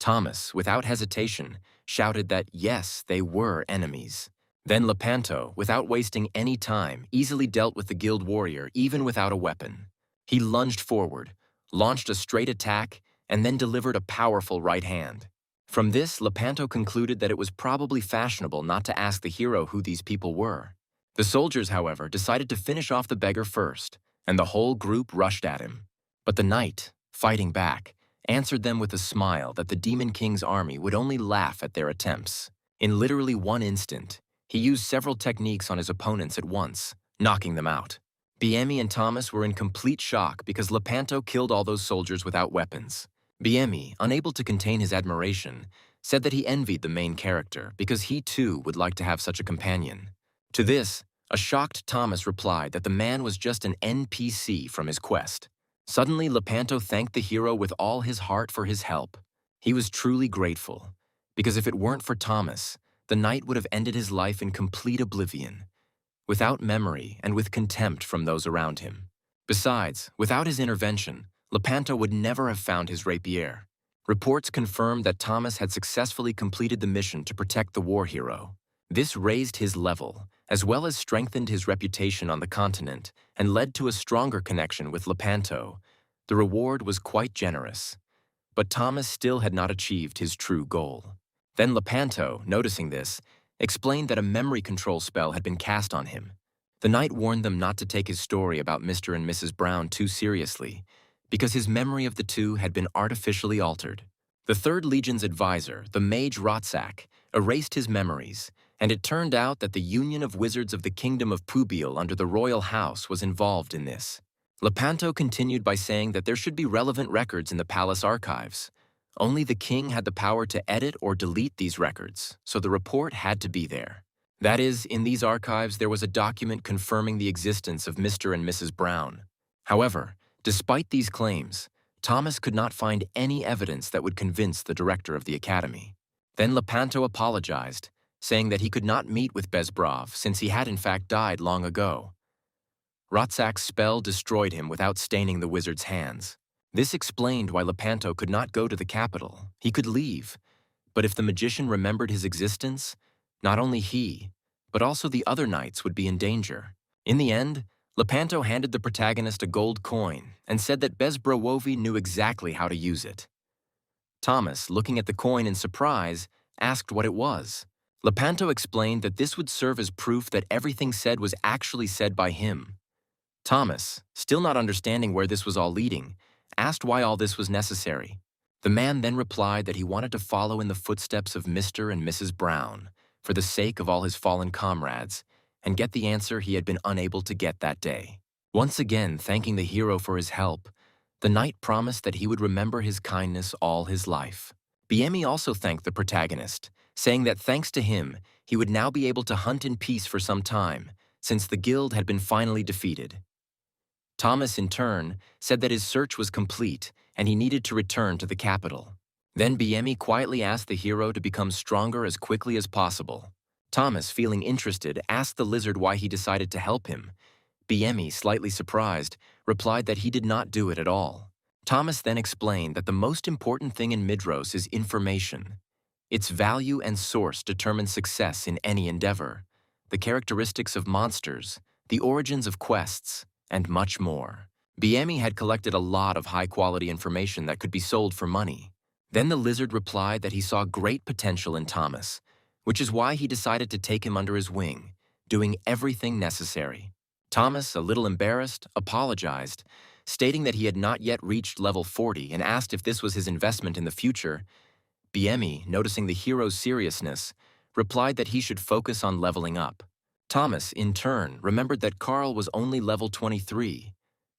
Speaker 1: Thomas, without hesitation, shouted that yes, they were enemies. Then Lepanto, without wasting any time, easily dealt with the guild warrior even without a weapon. He lunged forward, launched a straight attack, and then delivered a powerful right hand. From this, Lepanto concluded that it was probably fashionable not to ask the hero who these people were. The soldiers, however, decided to finish off the beggar first, and the whole group rushed at him. But the knight, fighting back, answered them with a smile that the Demon King's army would only laugh at their attempts. In literally one instant, he used several techniques on his opponents at once, knocking them out. Biemi and Thomas were in complete shock because Lepanto killed all those soldiers without weapons. Biemi, unable to contain his admiration, said that he envied the main character because he too would like to have such a companion. To this, a shocked Thomas replied that the man was just an NPC from his quest. Suddenly, Lepanto thanked the hero with all his heart for his help. He was truly grateful, because if it weren't for Thomas, the knight would have ended his life in complete oblivion, without memory and with contempt from those around him. Besides, without his intervention, Lepanto would never have found his rapier. Reports confirmed that Thomas had successfully completed the mission to protect the war hero. This raised his level, as well as strengthened his reputation on the continent and led to a stronger connection with Lepanto. The reward was quite generous. But Thomas still had not achieved his true goal. Then Lepanto, noticing this, explained that a memory control spell had been cast on him. The knight warned them not to take his story about Mr. and Mrs. Brown too seriously, because his memory of the two had been artificially altered. The Third Legion's advisor, the mage Rotsak, erased his memories, and it turned out that the Union of Wizards of the Kingdom of Pubiel under the royal house was involved in this. Lepanto continued by saying that there should be relevant records in the palace archives. Only the king had the power to edit or delete these records, so the report had to be there. That is, in these archives there was a document confirming the existence of Mr. and Mrs. Brown. However, despite these claims, Thomas could not find any evidence that would convince the director of the academy. Then Lepanto apologized, saying that he could not meet with Bezbrov since he had in fact died long ago. Rotzak's spell destroyed him without staining the wizard's hands. This explained why Lepanto could not go to the capital. He could leave, but if the magician remembered his existence, not only he, but also the other knights would be in danger. In the end, Lepanto handed the protagonist a gold coin and said that Bezbrowovi knew exactly how to use it. Thomas, looking at the coin in surprise, asked what it was. Lepanto explained that this would serve as proof that everything said was actually said by him. Thomas, still not understanding where this was all leading, asked why all this was necessary. The man then replied that he wanted to follow in the footsteps of Mr. and Mrs. Brown for the sake of all his fallen comrades and get the answer he had been unable to get that day. Once again thanking the hero for his help, the knight promised that he would remember his kindness all his life. Biemi also thanked the protagonist, saying that thanks to him, he would now be able to hunt in peace for some time, since the guild had been finally defeated. Thomas, in turn, said that his search was complete and he needed to return to the capital. Then Biemi quietly asked the hero to become stronger as quickly as possible. Thomas, feeling interested, asked the lizard why he decided to help him. Biemi, slightly surprised, replied that he did not do it at all. Thomas then explained that the most important thing in Midros is information. Its value and source determine success in any endeavor, the characteristics of monsters, the origins of quests, and much more. Biemi had collected a lot of high-quality information that could be sold for money. Then the lizard replied that he saw great potential in Thomas, which is why he decided to take him under his wing, doing everything necessary. Thomas, a little embarrassed, apologized, stating that he had not yet reached level 40 and asked if this was his investment in the future. Biemi, noticing the hero's seriousness, replied that he should focus on leveling up. Thomas, in turn, remembered that Carl was only level 23,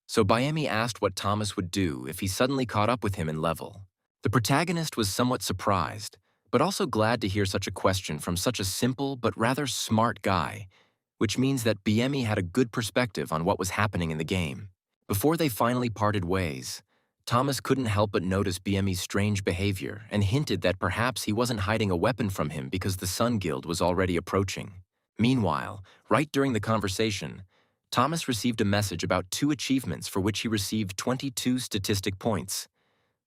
Speaker 1: so Biemi asked what Thomas would do if he suddenly caught up with him in level. The protagonist was somewhat surprised, but also glad to hear such a question from such a simple but rather smart guy, which means that Biemi had a good perspective on what was happening in the game. Before they finally parted ways, Thomas couldn't help but notice Biemi's strange behavior and hinted that perhaps he wasn't hiding a weapon from him because the Sun Guild was already approaching. Meanwhile, right during the conversation, Thomas received a message about 2 achievements for which he received 22 statistic points.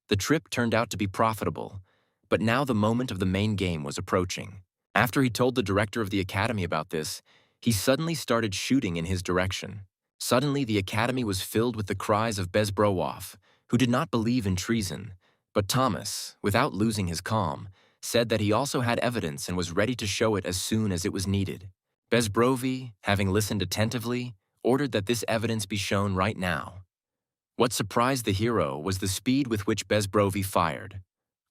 Speaker 1: The trip turned out to be profitable, but now the moment of the main game was approaching. After he told the director of the academy about this, he suddenly started shooting in his direction. Suddenly, the academy was filled with the cries of Bezbrowov, who did not believe in treason, but Thomas, without losing his calm, said that he also had evidence and was ready to show it as soon as it was needed. Bezbrovi, having listened attentively, ordered that this evidence be shown right now. What surprised the hero was the speed with which Bezbrovi fired.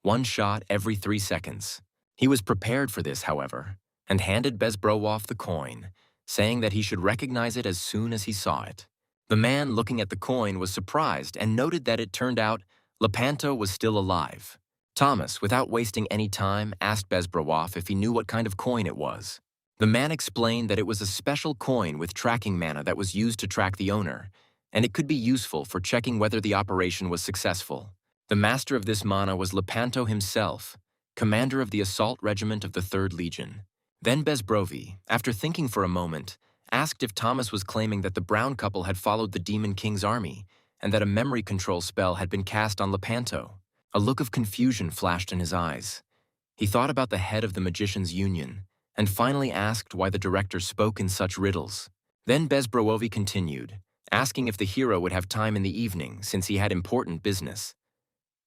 Speaker 1: 1 shot every 3 seconds. He was prepared for this, however, and handed Bezbrowov the coin, saying that he should recognize it as soon as he saw it. The man looking at the coin was surprised and noted that it turned out Lepanto was still alive. Thomas, without wasting any time, asked Bezbrowov if he knew what kind of coin it was. The man explained that it was a special coin with tracking mana that was used to track the owner, and it could be useful for checking whether the operation was successful. The master of this mana was Lepanto himself, commander of the assault regiment of the 3rd Legion. Then Bezbrovi, after thinking for a moment, asked if Thomas was claiming that the Brown couple had followed the Demon King's army and that a memory control spell had been cast on Lepanto. A look of confusion flashed in his eyes. He thought about the head of the Magicians' Union and finally asked why the director spoke in such riddles. Then Bezbrowovi continued, asking if the hero would have time in the evening since he had important business.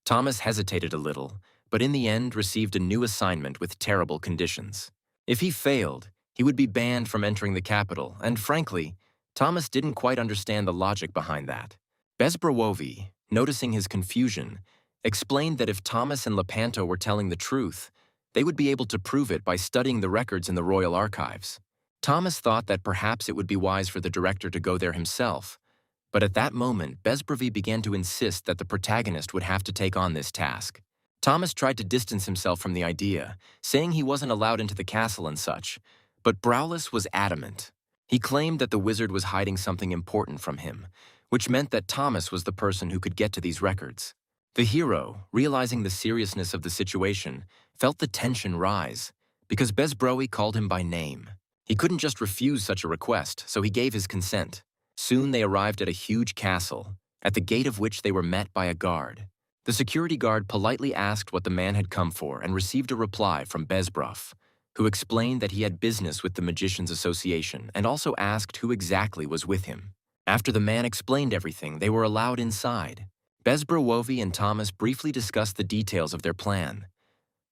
Speaker 1: Thomas hesitated a little, but in the end received a new assignment with terrible conditions. If he failed, he would be banned from entering the capital, and frankly, Thomas didn't quite understand the logic behind that. Bezbrowovi, noticing his confusion, explained that if Thomas and Lepanto were telling the truth, they would be able to prove it by studying the records in the royal archives. Thomas thought that perhaps it would be wise for the director to go there himself, but at that moment, Bezbrovi began to insist that the protagonist would have to take on this task. Thomas tried to distance himself from the idea, saying he wasn't allowed into the castle and such, But Browless was adamant. He claimed that the wizard was hiding something important from him, which meant that Thomas was the person who could get to these records. The hero, realizing the seriousness of the situation, felt the tension rise, because Bezbroe called him by name. He couldn't just refuse such a request, so he gave his consent. Soon they arrived at a huge castle, at the gate of which they were met by a guard. The security guard politely asked what the man had come for and received a reply from Bezbroe, who explained that he had business with the Magicians Association and also asked who exactly was with him. After the man explained everything, they were allowed inside. Bezbroe and Thomas briefly discussed the details of their plan.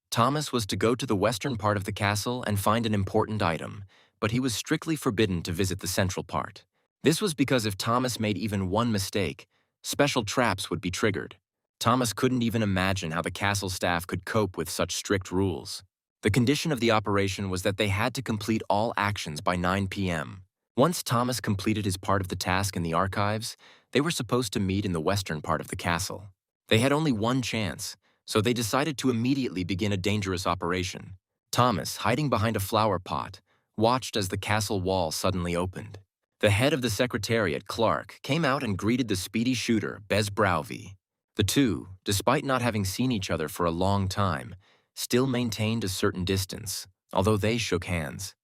Speaker 1: Thomas was to go to the western part of the castle and find an important item, but he was strictly forbidden to visit the central part. This was because if Thomas made even one mistake, special traps would be triggered. Thomas couldn't even imagine how the castle staff could cope with such strict rules. The condition of the operation was that they had to complete all actions by 9 p.m. Once Thomas completed his part of the task in the archives, they were supposed to meet in the western part of the castle. They had only one chance, so they decided to immediately begin a dangerous operation. Thomas, hiding behind a flower pot, watched as the castle wall suddenly opened. The head of the Secretariat, Clark, came out and greeted the speedy shooter, Bezbroe. The two, despite not having seen each other for a long time, still maintained a certain distance, although they shook hands.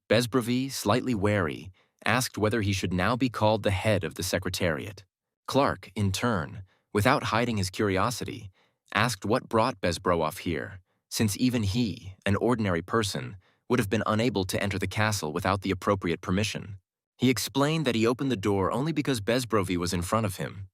Speaker 1: Bezbroe, slightly wary, asked whether he should now be called the head of the Secretariat. Clark, in turn, without hiding his curiosity, asked what brought Bezbroe here, since even he, an ordinary person, would have been unable to enter the castle without the appropriate permission. He explained that he opened the door only because Bezbroe was in front of him.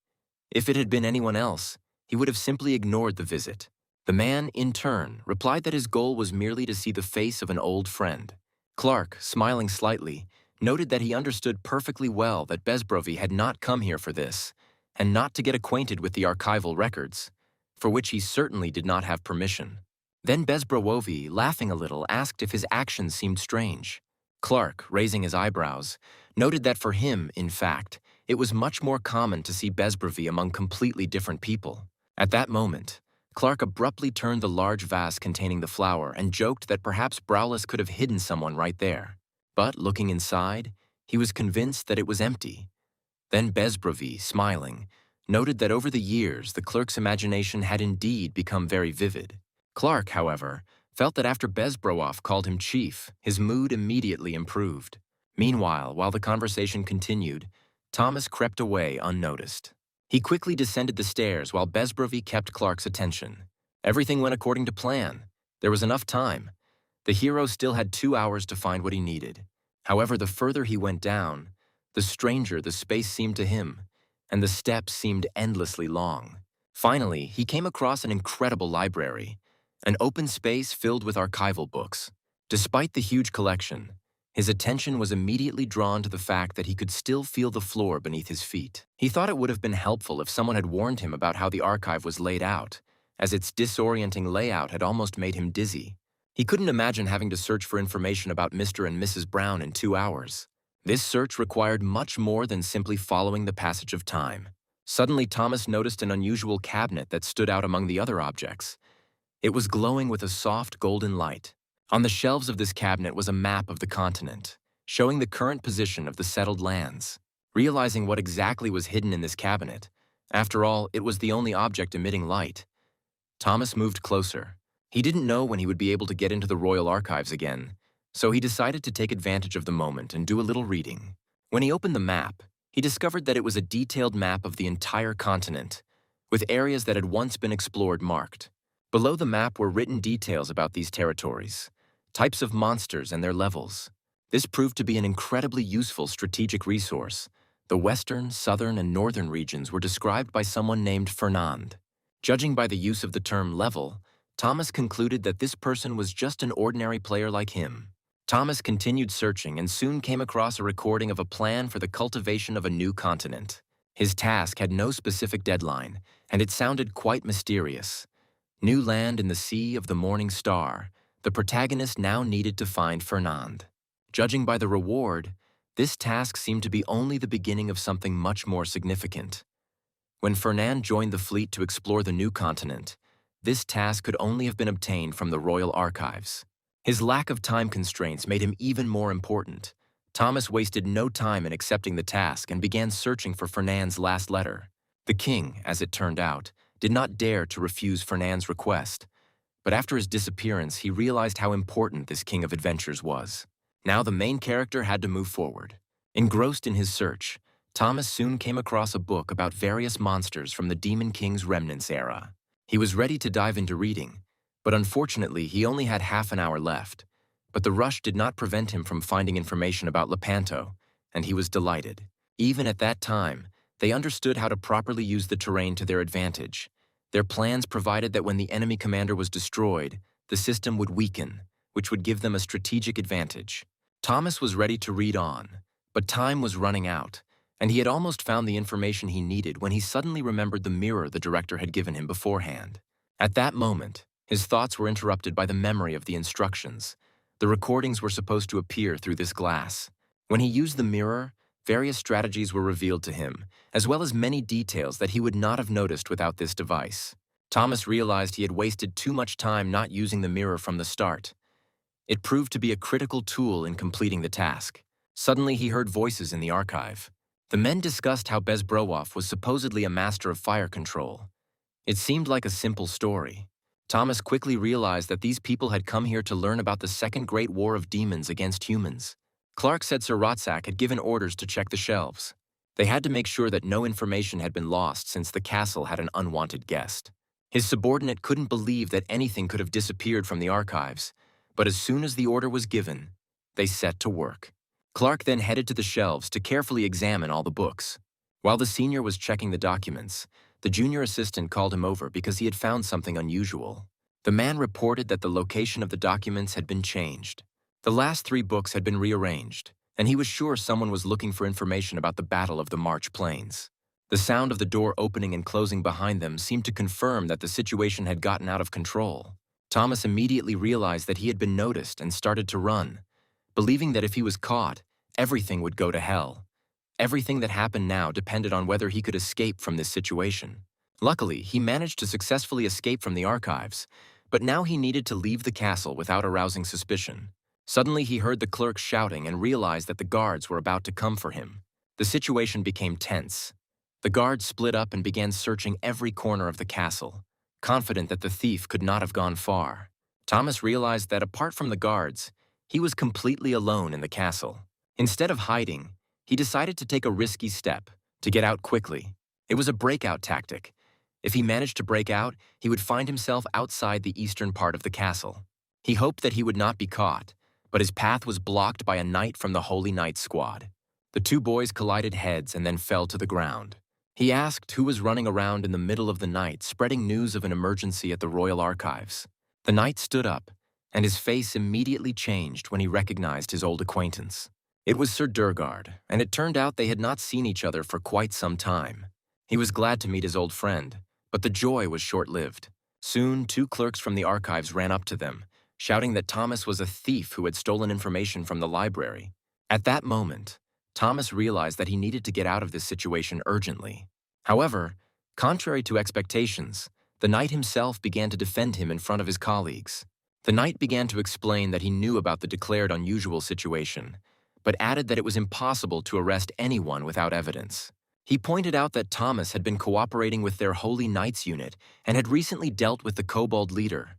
Speaker 1: If it had been anyone else, he would have simply ignored the visit. The man, in turn, replied that his goal was merely to see the face of an old friend. Clark, smiling slightly, noted that he understood perfectly well that Bezbroe had not come here for this, and not to get acquainted with the archival records, for which he certainly did not have permission. Then Bezbroe, laughing a little, asked if his actions seemed strange. Clark, raising his eyebrows, noted that for him, in fact, it was much more common to see Bezbroe among completely different people. At that moment, Clark abruptly turned the large vase containing the flower and joked that perhaps Browless could have hidden someone right there. But looking inside, he was convinced that it was empty. Then Bezbroe, smiling, noted that over the years the clerk's imagination had indeed become very vivid. Clark, however, felt that after Bezbroe called him chief, his mood immediately improved. Meanwhile, while the conversation continued, Thomas crept away unnoticed. He quickly descended the stairs while Bezbroe kept Clark's attention. Everything went according to plan. There was enough time. The hero still had 2 hours to find what he needed. However, the further he went down, the stranger the space seemed to him, and the steps seemed endlessly long. Finally, he came across an incredible library, an open space filled with archival books. Despite the huge collection, his attention was immediately drawn to the fact that he could still feel the floor beneath his feet. He thought it would have been helpful if someone had warned him about how the archive was laid out, as its disorienting layout had almost made him dizzy. He couldn't imagine having to search for information about Mr. and Mrs. Brown in 2 hours. This search required much more than simply following the passage of time. Suddenly, Thomas noticed an unusual cabinet that stood out among the other objects. It was glowing with a soft golden light. On the shelves of this cabinet was a map of the continent, showing the current position of the settled lands. Realizing what exactly was hidden in this cabinet, after all, it was the only object emitting light, Thomas moved closer. He didn't know when he would be able to get into the royal archives again, so he decided to take advantage of the moment and do a little reading. When he opened the map, he discovered that it was a detailed map of the entire continent, with areas that had once been explored marked. Below the map were written details about these territories, types of monsters and their levels. This proved to be an incredibly useful strategic resource. The western, southern, and northern regions were described by someone named Fernand. Judging by the use of the term level, Thomas concluded that this person was just an ordinary player like him. Thomas continued searching and soon came across a recording of a plan for the cultivation of a new continent. His task had no specific deadline, and it sounded quite mysterious. New land in the sea of the morning star, the protagonist now needed to find Fernand. Judging by the reward, this task seemed to be only the beginning of something much more significant. When Fernand joined the fleet to explore the new continent, this task could only have been obtained from the royal archives. His lack of time constraints made him even more important. Thomas wasted no time in accepting the task and began searching for Fernand's last letter. The king, as it turned out, did not dare to refuse Fernand's request, but after his disappearance, he realized how important this king of adventures was. Now the main character had to move forward. Engrossed in his search, Thomas soon came across a book about various monsters from the Demon King's remnants era. He was ready to dive into reading, but unfortunately he only had half an hour left. But the rush did not prevent him from finding information about Lepanto, and he was delighted. Even at that time, they understood how to properly use the terrain to their advantage. Their plans provided that when the enemy commander was destroyed, the system would weaken, which would give them a strategic advantage. Thomas was ready to read on, but time was running out, and he had almost found the information he needed when he suddenly remembered the mirror the director had given him beforehand. At that moment, his thoughts were interrupted by the memory of the instructions. The recordings were supposed to appear through this glass. When he used the mirror, various strategies were revealed to him, as well as many details that he would not have noticed without this device. Thomas realized he had wasted too much time not using the mirror from the start. It proved to be a critical tool in completing the task. Suddenly he heard voices in the archive. The men discussed how Bezbrowoff was supposedly a master of fire control. It seemed like a simple story. Thomas quickly realized that these people had come here to learn about the Second Great War of Demons against humans. Clark said Sir Rotzak had given orders to check the shelves. They had to make sure that no information had been lost since the castle had an unwanted guest. His subordinate couldn't believe that anything could have disappeared from the archives, but as soon as the order was given, they set to work. Clark then headed to the shelves to carefully examine all the books. While the senior was checking the documents, the junior assistant called him over because he had found something unusual. The man reported that the location of the documents had been changed. The last 3 books had been rearranged, and he was sure someone was looking for information about the Battle of the March Plains. The sound of the door opening and closing behind them seemed to confirm that the situation had gotten out of control. Thomas immediately realized that he had been noticed and started to run, believing that if he was caught, everything would go to hell. Everything that happened now depended on whether he could escape from this situation. Luckily, he managed to successfully escape from the archives, but now he needed to leave the castle without arousing suspicion. Suddenly, he heard the clerk shouting and realized that the guards were about to come for him. The situation became tense. The guards split up and began searching every corner of the castle, confident that the thief could not have gone far. Thomas realized that apart from the guards, he was completely alone in the castle. Instead of hiding, he decided to take a risky step, to get out quickly. It was a breakout tactic. If he managed to break out, he would find himself outside the eastern part of the castle. He hoped that he would not be caught, but his path was blocked by a knight from the Holy Knight Squad. The 2 boys collided heads and then fell to the ground. He asked who was running around in the middle of the night spreading news of an emergency at the Royal Archives. The knight stood up, and his face immediately changed when he recognized his old acquaintance. It was Sir Durgard, and it turned out they had not seen each other for quite some time. He was glad to meet his old friend, but the joy was short-lived. Soon, 2 clerks from the archives ran up to them, shouting that Thomas was a thief who had stolen information from the library. At that moment, Thomas realized that he needed to get out of this situation urgently. However, contrary to expectations, the knight himself began to defend him in front of his colleagues. The knight began to explain that he knew about the declared unusual situation, but added that it was impossible to arrest anyone without evidence. He pointed out that Thomas had been cooperating with their Holy Knights unit and had recently dealt with the kobold leader,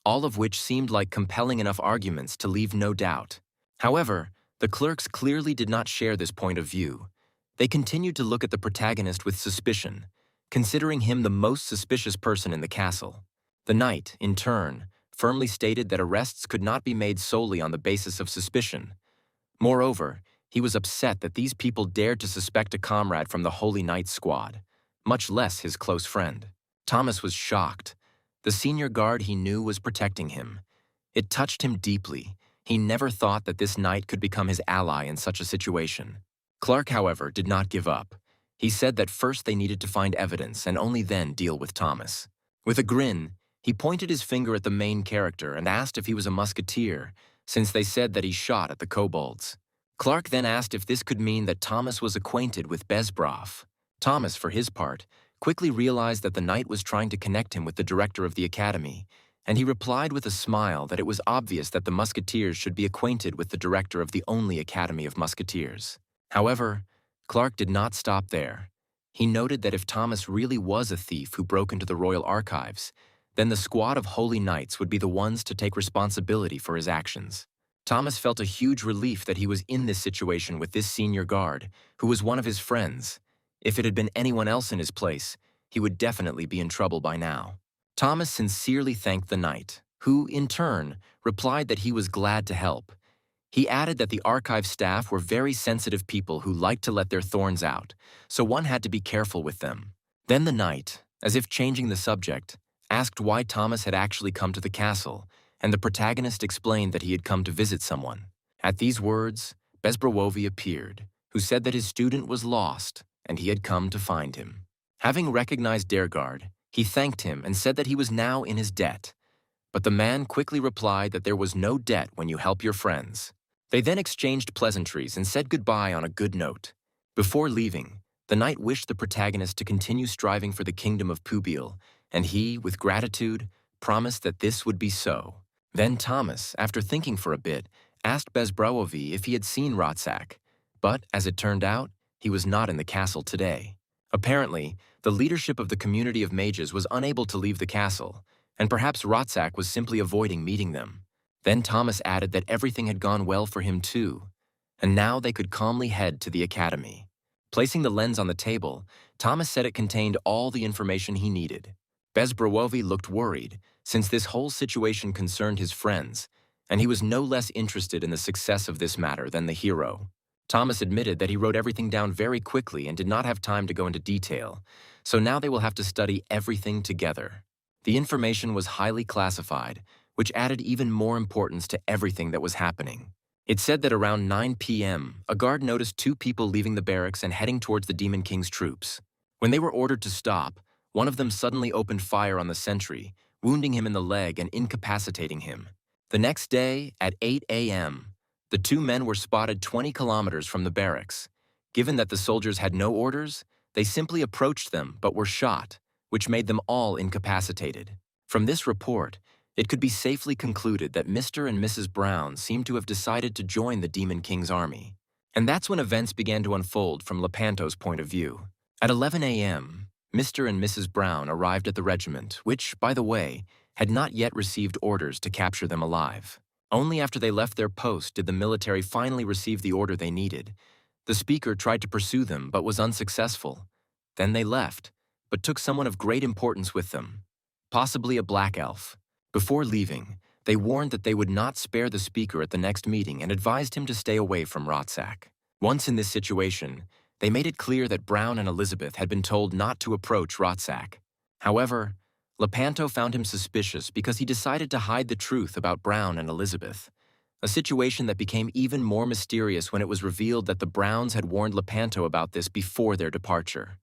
Speaker 1: all of which seemed like compelling enough arguments to leave no doubt. However, the clerks clearly did not share this point of view. They continued to look at the protagonist with suspicion, considering him the most suspicious person in the castle. The knight, in turn, firmly stated that arrests could not be made solely on the basis of suspicion. Moreover, he was upset that these people dared to suspect a comrade from the Holy Knights Squad, much less his close friend. Thomas was shocked. The senior guard he knew was protecting him. It touched him deeply. He never thought that this knight could become his ally in such a situation. Clark, however, did not give up. He said that first they needed to find evidence and only then deal with Thomas. With a grin, he pointed his finger at the main character and asked if he was a musketeer, since they said that he shot at the kobolds. Clark then asked if this could mean that Thomas was acquainted with Bezbroff. Thomas, for his part, quickly realized that the knight was trying to connect him with the director of the academy, and he replied with a smile that it was obvious that the musketeers should be acquainted with the director of the only academy of musketeers. However, Clark did not stop there. He noted that if Thomas really was a thief who broke into the royal archives, then the squad of holy knights would be the ones to take responsibility for his actions. Thomas felt a huge relief that he was in this situation with this senior guard, who was one of his friends. If it had been anyone else in his place, he would definitely be in trouble by now. Thomas sincerely thanked the knight, who, in turn, replied that he was glad to help. He added that the archive staff were very sensitive people who liked to let their thorns out, so one had to be careful with them. Then the knight, as if changing the subject, asked why Thomas had actually come to the castle, and the protagonist explained that he had come to visit someone. At these words, Bezbrowovi appeared, who said that his student was lost, and he had come to find him. Having recognized Dergard, he thanked him and said that he was now in his debt. But the man quickly replied that there was no debt when you help your friends. They then exchanged pleasantries and said goodbye on a good note. Before leaving, the knight wished the protagonist to continue striving for the kingdom of Pubil, and he, with gratitude, promised that this would be so. Then Thomas, after thinking for a bit, asked Bezbrowovi if he had seen Rotsak, but, as it turned out, he was not in the castle today. Apparently, the leadership of the community of mages was unable to leave the castle, and perhaps Rotsak was simply avoiding meeting them. Then Thomas added that everything had gone well for him too, and now they could calmly head to the academy. Placing the lens on the table, Thomas said it contained all the information he needed. Bezbrowovi looked worried, since this whole situation concerned his friends, and he was no less interested in the success of this matter than the hero. Thomas admitted that he wrote everything down very quickly and did not have time to go into detail, so now they will have to study everything together. The information was highly classified, which added even more importance to everything that was happening. It said that around 9 p.m., a guard noticed two people leaving the barracks and heading towards the Demon King's troops. When they were ordered to stop, one of them suddenly opened fire on the sentry, wounding him in the leg and incapacitating him. The next day, at 8 a.m., the two men were spotted 20 kilometers from the barracks. Given that the soldiers had no orders, they simply approached them but were shot, which made them all incapacitated. From this report, it could be safely concluded that Mr. and Mrs. Brown seemed to have decided to join the Demon King's army. And that's when events began to unfold from Lepanto's point of view. At 11 a.m., Mr. and Mrs. Brown arrived at the regiment, which, by the way, had not yet received orders to capture them alive. Only after they left their post did the military finally receive the order they needed. The speaker tried to pursue them but was unsuccessful. Then they left, but took someone of great importance with them, possibly a black elf. Before leaving, they warned that they would not spare the speaker at the next meeting and advised him to stay away from Rotsak. Once in this situation, they made it clear that Brown and Elizabeth had been told not to approach Rotsak. However, Lepanto found him suspicious because he decided to hide the truth about Brown and Elizabeth, a situation that became even more mysterious when it was revealed that the Browns had warned Lepanto about this before their departure,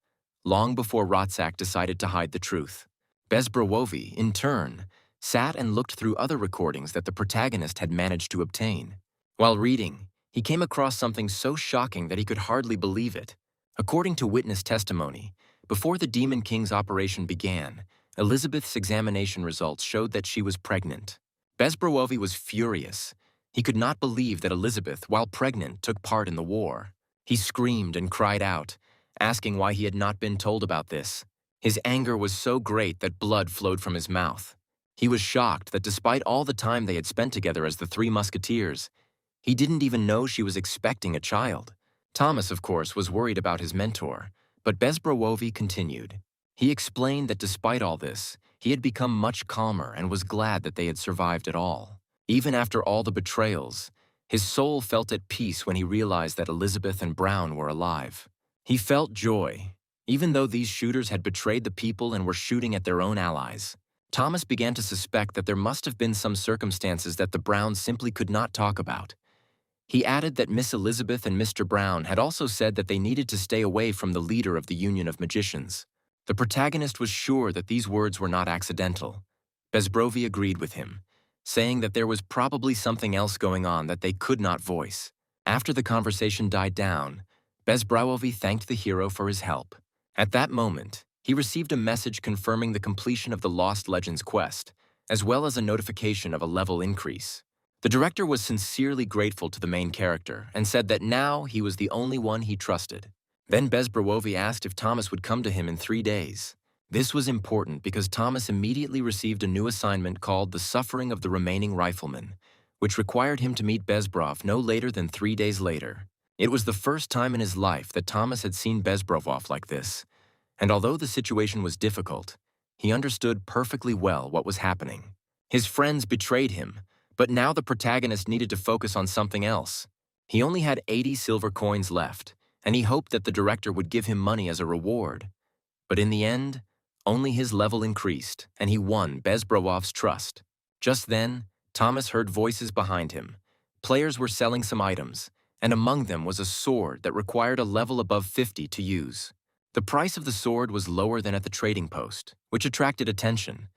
Speaker 1: long before Rotsak decided to hide the truth. Bezbrowovi, in turn, sat and looked through other recordings that the protagonist had managed to obtain. While reading, he came across something so shocking that he could hardly believe it. According to witness testimony, before the Demon King's operation began, Elizabeth's examination results showed that she was pregnant. Bezbrowovi was furious. He could not believe that Elizabeth, while pregnant, took part in the war. He screamed and cried out, asking why he had not been told about this. His anger was so great that blood flowed from his mouth. He was shocked that despite all the time they had spent together as the Three Musketeers, he didn't even know she was expecting a child. Thomas, of course, was worried about his mentor, but Bezbrowovi continued. He explained that despite all this, he had become much calmer and was glad that they had survived at all. Even after all the betrayals, his soul felt at peace when he realized that Elizabeth and Brown were alive. He felt joy, even though these shooters had betrayed the people and were shooting at their own allies. Thomas began to suspect that there must have been some circumstances that the Browns simply could not talk about. He added that Miss Elizabeth and Mr. Brown had also said that they needed to stay away from the leader of the Union of Magicians. The protagonist was sure that these words were not accidental. Bezbrowovi agreed with him, saying that there was probably something else going on that they could not voice. After the conversation died down, Bezbrowovi thanked the hero for his help. At that moment, he received a message confirming the completion of the Lost Legends quest, as well as a notification of a level increase. The director was sincerely grateful to the main character and said that now he was the only one he trusted. Then Bezbrowovi asked if Thomas would come to him in 3 days. This was important because Thomas immediately received a new assignment called the Suffering of the Remaining Riflemen, which required him to meet Bezbrov no later than 3 days later. It was the first time in his life that Thomas had seen Bezbrovov like this, and although the situation was difficult, he understood perfectly well what was happening. His friends betrayed him, but now the protagonist needed to focus on something else. He only had 80 silver coins left, and he hoped that the director would give him money as a reward. But in the end, only his level increased, and he won Bezbrovov's trust. Just then, Thomas heard voices behind him. Players were selling some items, and among them was a sword that required a level above 50 to use. The price of the sword was lower than at the trading post, which attracted attention.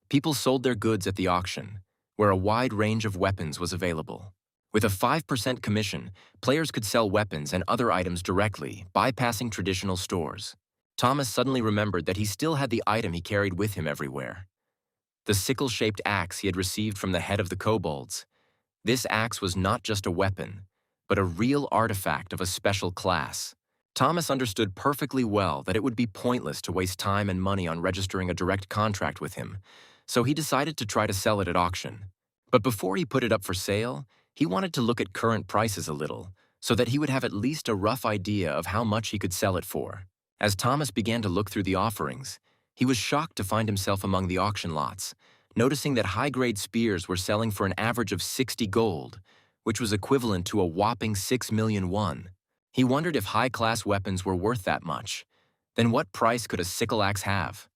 Speaker 1: People sold their goods at the auction, where a wide range of weapons was available. With a 5% commission, players could sell weapons and other items directly, bypassing traditional stores. Thomas suddenly remembered that he still had the item he carried with him everywhere. The sickle-shaped axe he had received from the head of the kobolds. This axe was not just a weapon, but a real artifact of a special class. Thomas understood perfectly well that it would be pointless to waste time and money on registering a direct contract with him, so he decided to try to sell it at auction. But before he put it up for sale, he wanted to look at current prices a little, so that he would have at least a rough idea of how much he could sell it for. As Thomas began to look through the offerings, he was shocked to find himself among the auction lots, noticing that high-grade spears were selling for an average of 60 gold, which was equivalent to a whopping 6 million won. He wondered if high-class weapons were worth that much. Then what price could a sickle axe have?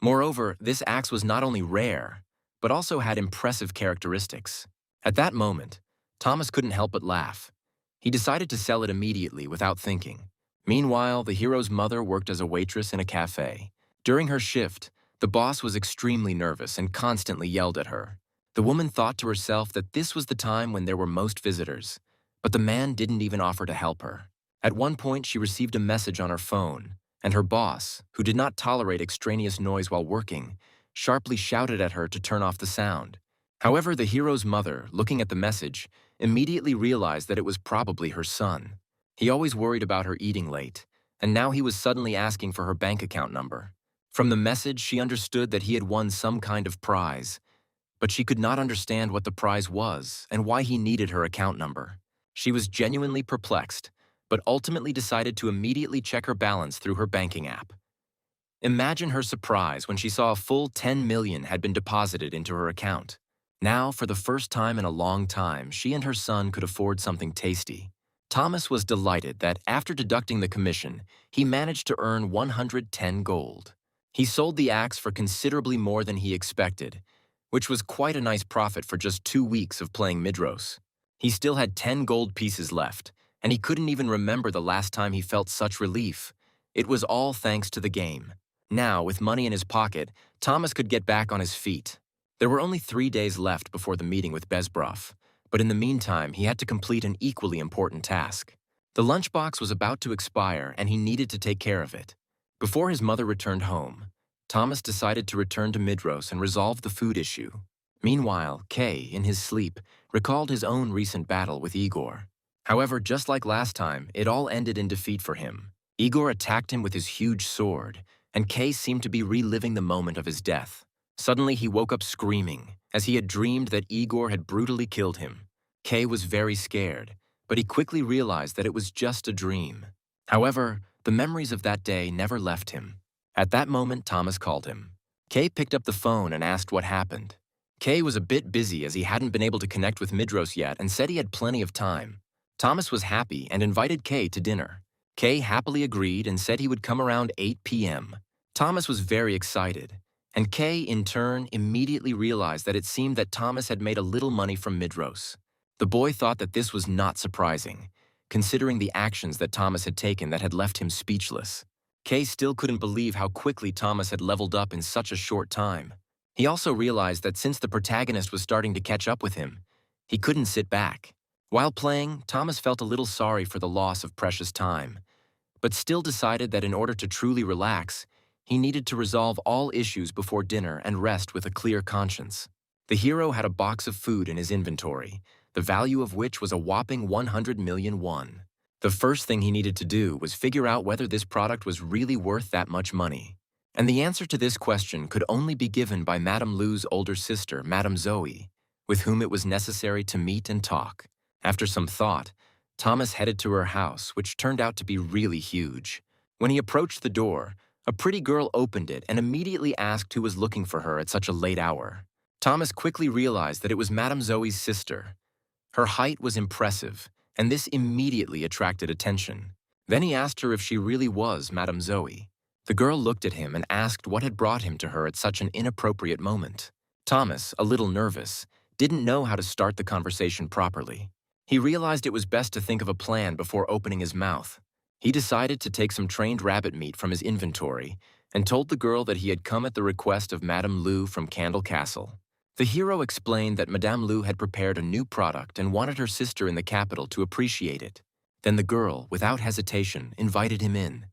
Speaker 1: Moreover, this axe was not only rare, but also had impressive characteristics. At that moment, Thomas couldn't help but laugh. He decided to sell it immediately without thinking. Meanwhile, the hero's mother worked as a waitress in a cafe. During her shift, the boss was extremely nervous and constantly yelled at her. The woman thought to herself that this was the time when there were most visitors, but the man didn't even offer to help her. At one point, she received a message on her phone, and her boss, who did not tolerate extraneous noise while working, sharply shouted at her to turn off the sound. However, the hero's mother, looking at the message, immediately realized that it was probably her son. He always worried about her eating late, and now he was suddenly asking for her bank account number. From the message, she understood that he had won some kind of prize, but she could not understand what the prize was and why he needed her account number. She was genuinely perplexed, but ultimately decided to immediately check her balance through her banking app. Imagine her surprise when she saw a full 10 million had been deposited into her account. Now, for the first time in a long time, she and her son could afford something tasty. Thomas was delighted that, after deducting the commission, he managed to earn 110 gold. He sold the axe for considerably more than he expected, which was quite a nice profit for just 2 weeks of playing Midros. He still had 10 gold pieces left, and he couldn't even remember the last time he felt such relief. It was all thanks to the game. Now, with money in his pocket, Thomas could get back on his feet. There were only 3 days left before the meeting with Bezbrov, but in the meantime, he had to complete an equally important task. The lunchbox was about to expire, and he needed to take care of it. Before his mother returned home, Thomas decided to return to Midros and resolve the food issue. Meanwhile, Kay, in his sleep, recalled his own recent battle with Igor. However, just like last time, it all ended in defeat for him. Igor attacked him with his huge sword, and Kay seemed to be reliving the moment of his death. Suddenly, he woke up screaming, as he had dreamed that Igor had brutally killed him. Kay was very scared, but he quickly realized that it was just a dream. However, the memories of that day never left him. At that moment, Thomas called him. Kay picked up the phone and asked what happened. Kay was a bit busy as he hadn't been able to connect with Midros yet and said he had plenty of time. Thomas was happy and invited Kay to dinner. Kay happily agreed and said he would come around 8 p.m. Thomas was very excited, and Kay, in turn, immediately realized that it seemed that Thomas had made a little money from Midros. The boy thought that this was not surprising, considering the actions that Thomas had taken that had left him speechless. Kay still couldn't believe how quickly Thomas had leveled up in such a short time. He also realized that since the protagonist was starting to catch up with him, he couldn't sit back. While playing, Thomas felt a little sorry for the loss of precious time, but still decided that in order to truly relax, He needed to resolve all issues before dinner and rest with a clear conscience. The hero had a box of food in his inventory, the value of which was a whopping 100 million won. The first thing he needed to do was figure out whether this product was really worth that much money. And the answer to this question could only be given by Madame Lu's older sister, Madame Zoe, with whom it was necessary to meet and talk. After some thought, Thomas headed to her house, which turned out to be really huge. When he approached the door, a pretty girl opened it and immediately asked who was looking for her at such a late hour. Thomas quickly realized that it was Madame Zoe's sister. Her height was impressive, and this immediately attracted attention. Then he asked her if she really was Madame Zoe. The girl looked at him and asked what had brought him to her at such an inappropriate moment. Thomas, a little nervous, didn't know how to start the conversation properly. He realized it was best to think of a plan before opening his mouth. He decided to take some trained rabbit meat from his inventory and told the girl that he had come at the request of Madame Lu from Candle Castle. The hero explained that Madame Lu had prepared a new product and wanted her sister in the capital to appreciate it. Then the girl, without hesitation, invited him in.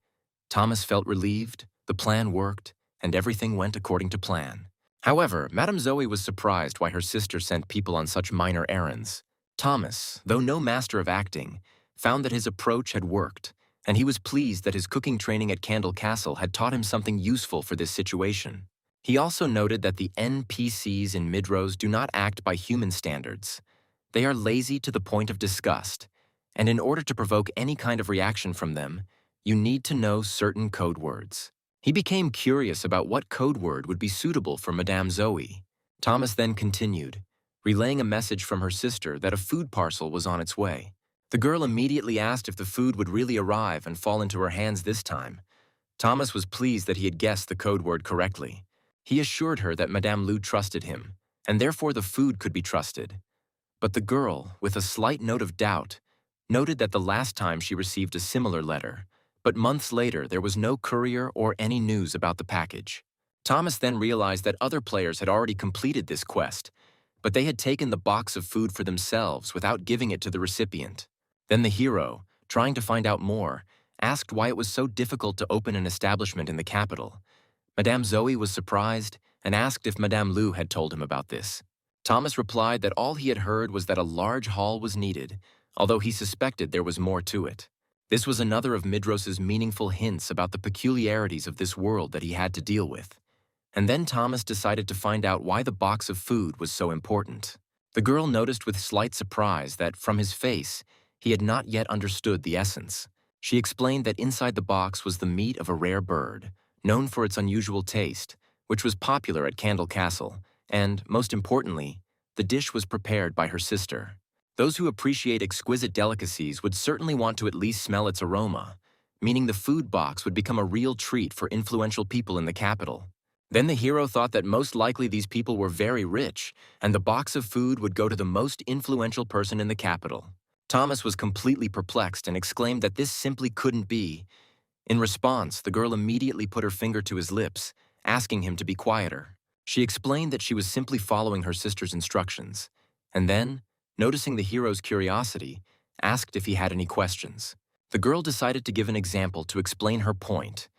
Speaker 1: Thomas felt relieved, the plan worked, and everything went according to plan. However, Madame Zoe was surprised why her sister sent people on such minor errands. Thomas, though no master of acting, found that his approach had worked, and he was pleased that his cooking training at Candle Castle had taught him something useful for this situation. He also noted that the NPCs in Midros do not act by human standards. They are lazy to the point of disgust, and in order to provoke any kind of reaction from them, you need to know certain code words. He became curious about what code word would be suitable for Madame Zoe. Thomas then continued, relaying a message from her sister that a food parcel was on its way. The girl immediately asked if the food would really arrive and fall into her hands this time. Thomas was pleased that he had guessed the code word correctly. He assured her that Madame Lu trusted him, and therefore the food could be trusted. But the girl, with a slight note of doubt, noted that the last time she received a similar letter, but months later there was no courier or any news about the package. Thomas then realized that other players had already completed this quest, but they had taken the box of food for themselves without giving it to the recipient. Then the hero, trying to find out more, asked why it was so difficult to open an establishment in the capital. Madame Zoe was surprised and asked if Madame Lu had told him about this. Thomas replied that all he had heard was that a large hall was needed, although he suspected there was more to it. This was another of Midros's meaningful hints about the peculiarities of this world that he had to deal with. And then Thomas decided to find out why the box of food was so important. The girl noticed with slight surprise that, from his face, he had not yet understood the essence. She explained that inside the box was the meat of a rare bird, known for its unusual taste, which was popular at Candle Castle, and, most importantly, the dish was prepared by her sister. Those who appreciate exquisite delicacies would certainly want to at least smell its aroma, meaning the food box would become a real treat for influential people in the capital. Then the hero thought that most likely these people were very rich, and the box of food would go to the most influential person in the capital. Thomas was completely perplexed and exclaimed that this simply couldn't be. In response, the girl immediately put her finger to his lips, asking him to be quieter. She explained that she was simply following her sister's instructions, and then, noticing the hero's curiosity, asked if he had any questions. The girl decided to give an example to explain her point.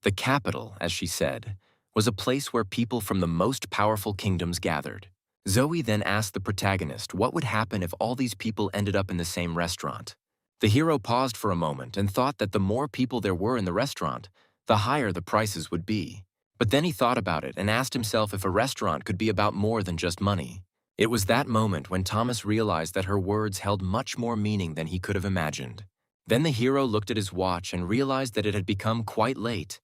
Speaker 1: The capital, as she said, was a place where people from the most powerful kingdoms gathered. Zoe then asked the protagonist what would happen if all these people ended up in the same restaurant. The hero paused for a moment and thought that the more people there were in the restaurant, the higher the prices would be. But then he thought about it and asked himself if a restaurant could be about more than just money. It was that moment when Thomas realized that her words held much more meaning than he could have imagined. Then the hero looked at his watch and realized that it had become quite late.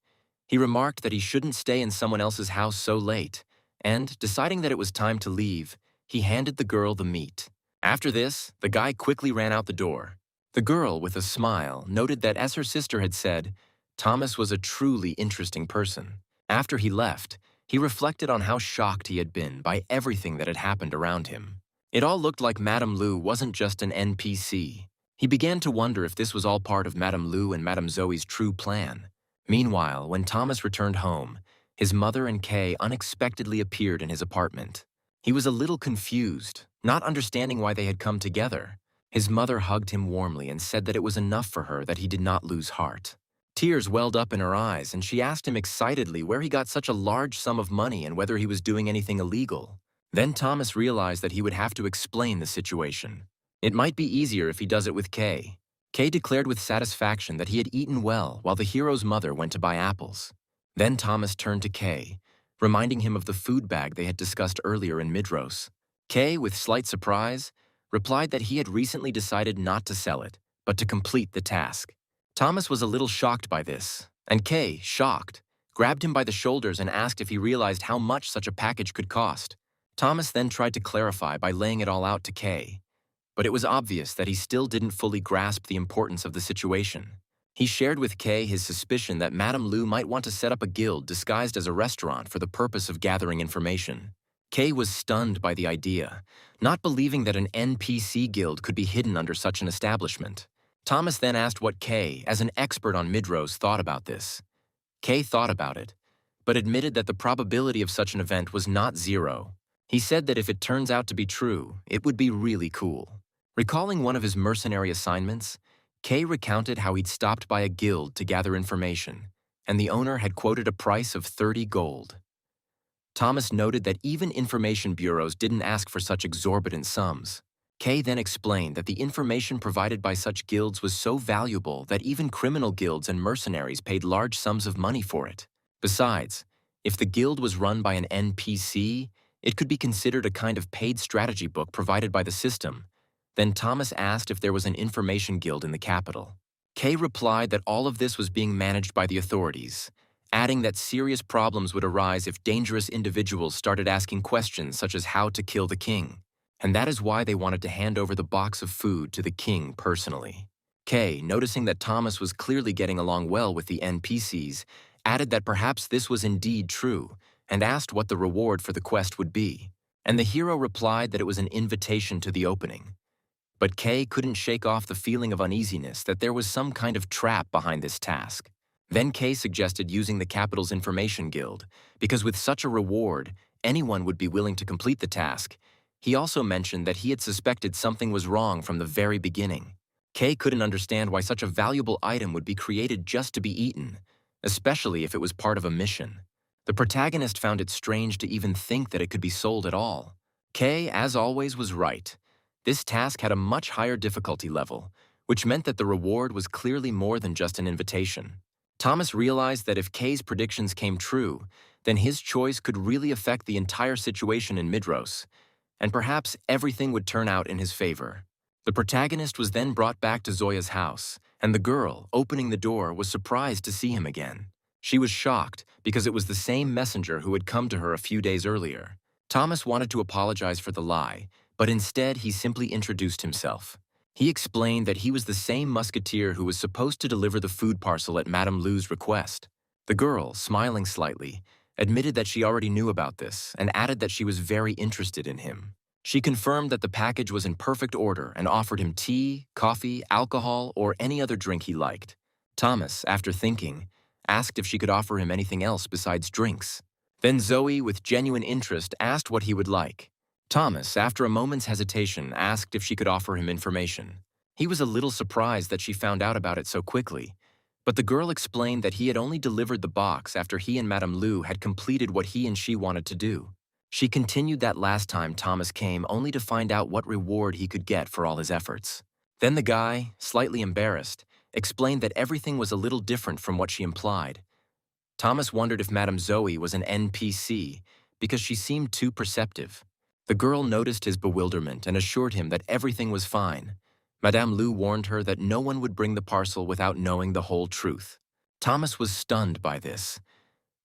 Speaker 1: He remarked that he shouldn't stay in someone else's house so late, and, deciding that it was time to leave, he handed the girl the meat. After this, the guy quickly ran out the door. The girl, with a smile, noted that, as her sister had said, Thomas was a truly interesting person. After he left, he reflected on how shocked he had been by everything that had happened around him. It all looked like Madame Lu wasn't just an NPC. He began to wonder if this was all part of Madame Lu and Madame Zoe's true plan. Meanwhile, when Thomas returned home, his mother and Kay unexpectedly appeared in his apartment. He was a little confused, not understanding why they had come together. His mother hugged him warmly and said that it was enough for her that he did not lose heart. Tears welled up in her eyes, and she asked him excitedly where he got such a large sum of money and whether he was doing anything illegal. Then Thomas realized that he would have to explain the situation. It might be easier if he does it with Kay. Kay declared with satisfaction that he had eaten well while the hero's mother went to buy apples. Then Thomas turned to Kay, reminding him of the food bag they had discussed earlier in Midros. Kay, with slight surprise, replied that he had recently decided not to sell it, but to complete the task. Thomas was a little shocked by this, and Kay, shocked, grabbed him by the shoulders and asked if he realized how much such a package could cost. Thomas then tried to clarify by laying it all out to Kay, but it was obvious that he still didn't fully grasp the importance of the situation. He shared with Kay his suspicion that Madame Lu might want to set up a guild disguised as a restaurant for the purpose of gathering information. Kay was stunned by the idea, not believing that an NPC guild could be hidden under such an establishment. Thomas then asked what Kay, as an expert on Midros, thought about this. Kay thought about it, but admitted that the probability of such an event was not zero. He said that if it turns out to be true, it would be really cool. Recalling one of his mercenary assignments, Kay recounted how he'd stopped by a guild to gather information, and the owner had quoted a price of 30 gold. Thomas noted that even information bureaus didn't ask for such exorbitant sums. Kay then explained that the information provided by such guilds was so valuable that even criminal guilds and mercenaries paid large sums of money for it. Besides, if the guild was run by an NPC, it could be considered a kind of paid strategy book provided by the system. Then Thomas asked if there was an information guild in the capital. Kay replied that all of this was being managed by the authorities, adding that serious problems would arise if dangerous individuals started asking questions such as how to kill the king, and that is why they wanted to hand over the box of food to the king personally. Kay, noticing that Thomas was clearly getting along well with the NPCs, added that perhaps this was indeed true, and asked what the reward for the quest would be. And the hero replied that it was an invitation to the opening. But Kay couldn't shake off the feeling of uneasiness that there was some kind of trap behind this task. Then Kay suggested using the capital's information guild, because with such a reward, anyone would be willing to complete the task. He also mentioned that he had suspected something was wrong from the very beginning. Kay couldn't understand why such a valuable item would be created just to be eaten, especially if it was part of a mission. The protagonist found it strange to even think that it could be sold at all. Kay, as always, was right. This task had a much higher difficulty level, which meant that the reward was clearly more than just an invitation. Thomas realized that if Kay's predictions came true, then his choice could really affect the entire situation in Midros, and perhaps everything would turn out in his favor. The protagonist was then brought back to Zoya's house, and the girl, opening the door, was surprised to see him again. She was shocked because it was the same messenger who had come to her a few days earlier. Thomas wanted to apologize for the lie, but instead he simply introduced himself. He explained that he was the same musketeer who was supposed to deliver the food parcel at Madame Lu's request. The girl, smiling slightly, admitted that she already knew about this and added that she was very interested in him. She confirmed that the package was in perfect order and offered him tea, coffee, alcohol, or any other drink he liked. Thomas, after thinking, asked if she could offer him anything else besides drinks. Then Zoe, with genuine interest, asked what he would like. Thomas, after a moment's hesitation, asked if she could offer him information. He was a little surprised that she found out about it so quickly, but the girl explained that he had only delivered the box after he and Madame Lu had completed what he and she wanted to do. She continued that last time Thomas came only to find out what reward he could get for all his efforts. Then the guy, slightly embarrassed, explained that everything was a little different from what she implied. Thomas wondered if Madame Zoe was an NPC because she seemed too perceptive. The girl noticed his bewilderment and assured him that everything was fine. Madame Lu warned her that no one would bring the parcel without knowing the whole truth. Thomas was stunned by this.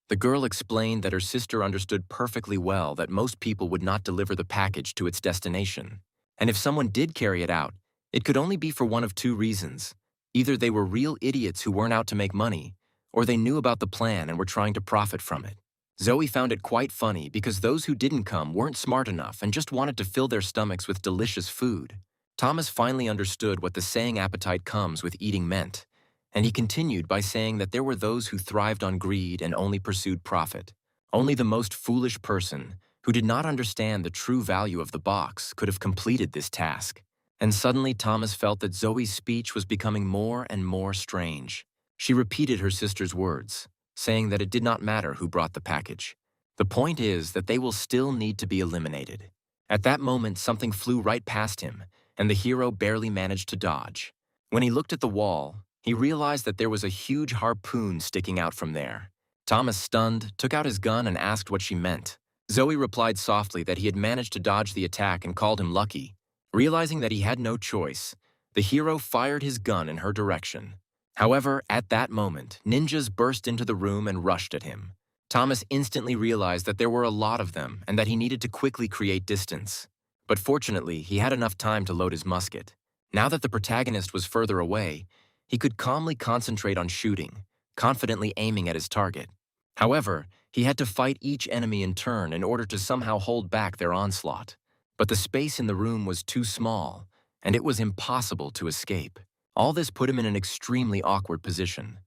Speaker 1: The girl explained that her sister understood perfectly well that most people would not deliver the package to its destination. And if someone did carry it out, it could only be for one of two reasons. Either they were real idiots who weren't out to make money, or they knew about the plan and were trying to profit from it. Zoe found it quite funny because those who didn't come weren't smart enough and just wanted to fill their stomachs with delicious food. Thomas finally understood what the saying appetite comes with eating meant, and he continued by saying that there were those who thrived on greed and only pursued profit. Only the most foolish person, who did not understand the true value of the box, could have completed this task. And suddenly Thomas felt that Zoe's speech was becoming more and more strange. She repeated her sister's words, saying that it did not matter who brought the package. The point is that they will still need to be eliminated. At that moment, something flew right past him, and the hero barely managed to dodge. When he looked at the wall, he realized that there was a huge harpoon sticking out from there. Thomas, stunned, took out his gun and asked what she meant. Zoe replied softly that he had managed to dodge the attack and called him lucky. Realizing that he had no choice, the hero fired his gun in her direction. However, at that moment, ninjas burst into the room and rushed at him. Thomas instantly realized that there were a lot of them and that he needed to quickly create distance. But fortunately, he had enough time to load his musket. Now that the protagonist was further away, he could calmly concentrate on shooting, confidently aiming at his target. However, he had to fight each enemy in turn in order to somehow hold back their onslaught. But the space in the room was too small, and it was impossible to escape. All this put him in an extremely awkward position.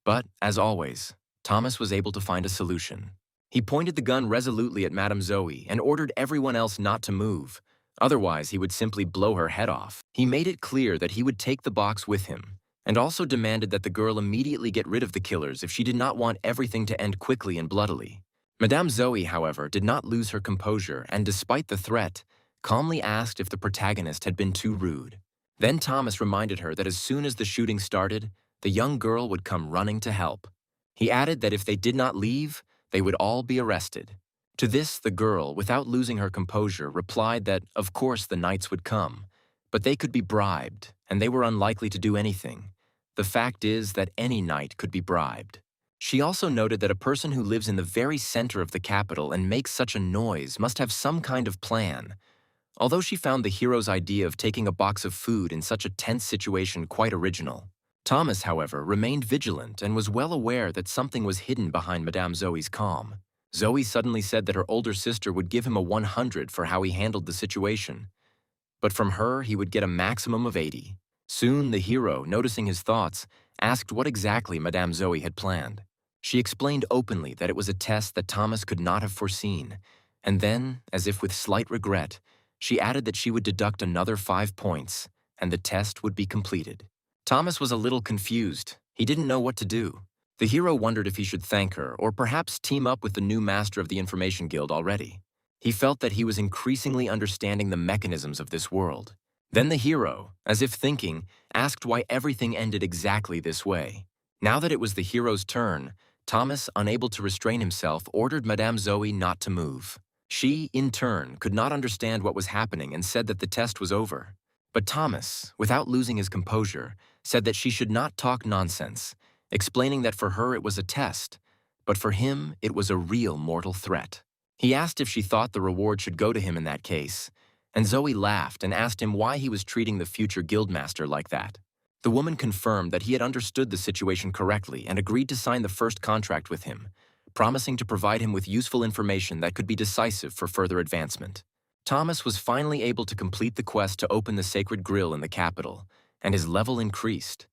Speaker 1: But, as always, Thomas was able to find a solution. He pointed the gun resolutely at Madame Zoe and ordered everyone else not to move. Otherwise, he would simply blow her head off. He made it clear that he would take the box with him, and also demanded that the girl immediately get rid of the killers if she did not want everything to end quickly and bloodily. Madame Zoe, however, did not lose her composure and, despite the threat, calmly asked if the protagonist had been too rude. Then Thomas reminded her that as soon as the shooting started, the young girl would come running to help. He added that if they did not leave, they would all be arrested. To this, the girl, without losing her composure, replied that, of course, the knights would come, but they could be bribed, and they were unlikely to do anything. The fact is that any knight could be bribed. She also noted that a person who lives in the very center of the capital and makes such a noise must have some kind of plan. Although she found the hero's idea of taking a box of food in such a tense situation quite original, Thomas, however, remained vigilant and was well aware that something was hidden behind Madame Zoe's calm. Zoe suddenly said that her older sister would give him a 100 for how he handled the situation, but from her he would get a maximum of 80. Soon the hero, noticing his thoughts, asked what exactly Madame Zoe had planned. She explained openly that it was a test that Thomas could not have foreseen, and then, as if with slight regret, she added that she would deduct another 5 points, and the test would be completed. Thomas was a little confused. He didn't know what to do. The hero wondered if he should thank her or perhaps team up with the new master of the Information Guild already. He felt that he was increasingly understanding the mechanisms of this world. Then the hero, as if thinking, asked why everything ended exactly this way. Now that it was the hero's turn, Thomas, unable to restrain himself, ordered Madame Zoe not to move. She, in turn, could not understand what was happening and said that the test was over. But Thomas, without losing his composure, said that she should not talk nonsense, explaining that for her it was a test, but for him it was a real mortal threat. He asked if she thought the reward should go to him in that case, and Zoe laughed and asked him why he was treating the future guildmaster like that. The woman confirmed that he had understood the situation correctly and agreed to sign the first contract with him, promising to provide him with useful information that could be decisive for further advancement. Thomas was finally able to complete the quest to open the sacred grill in the capital, and his level increased.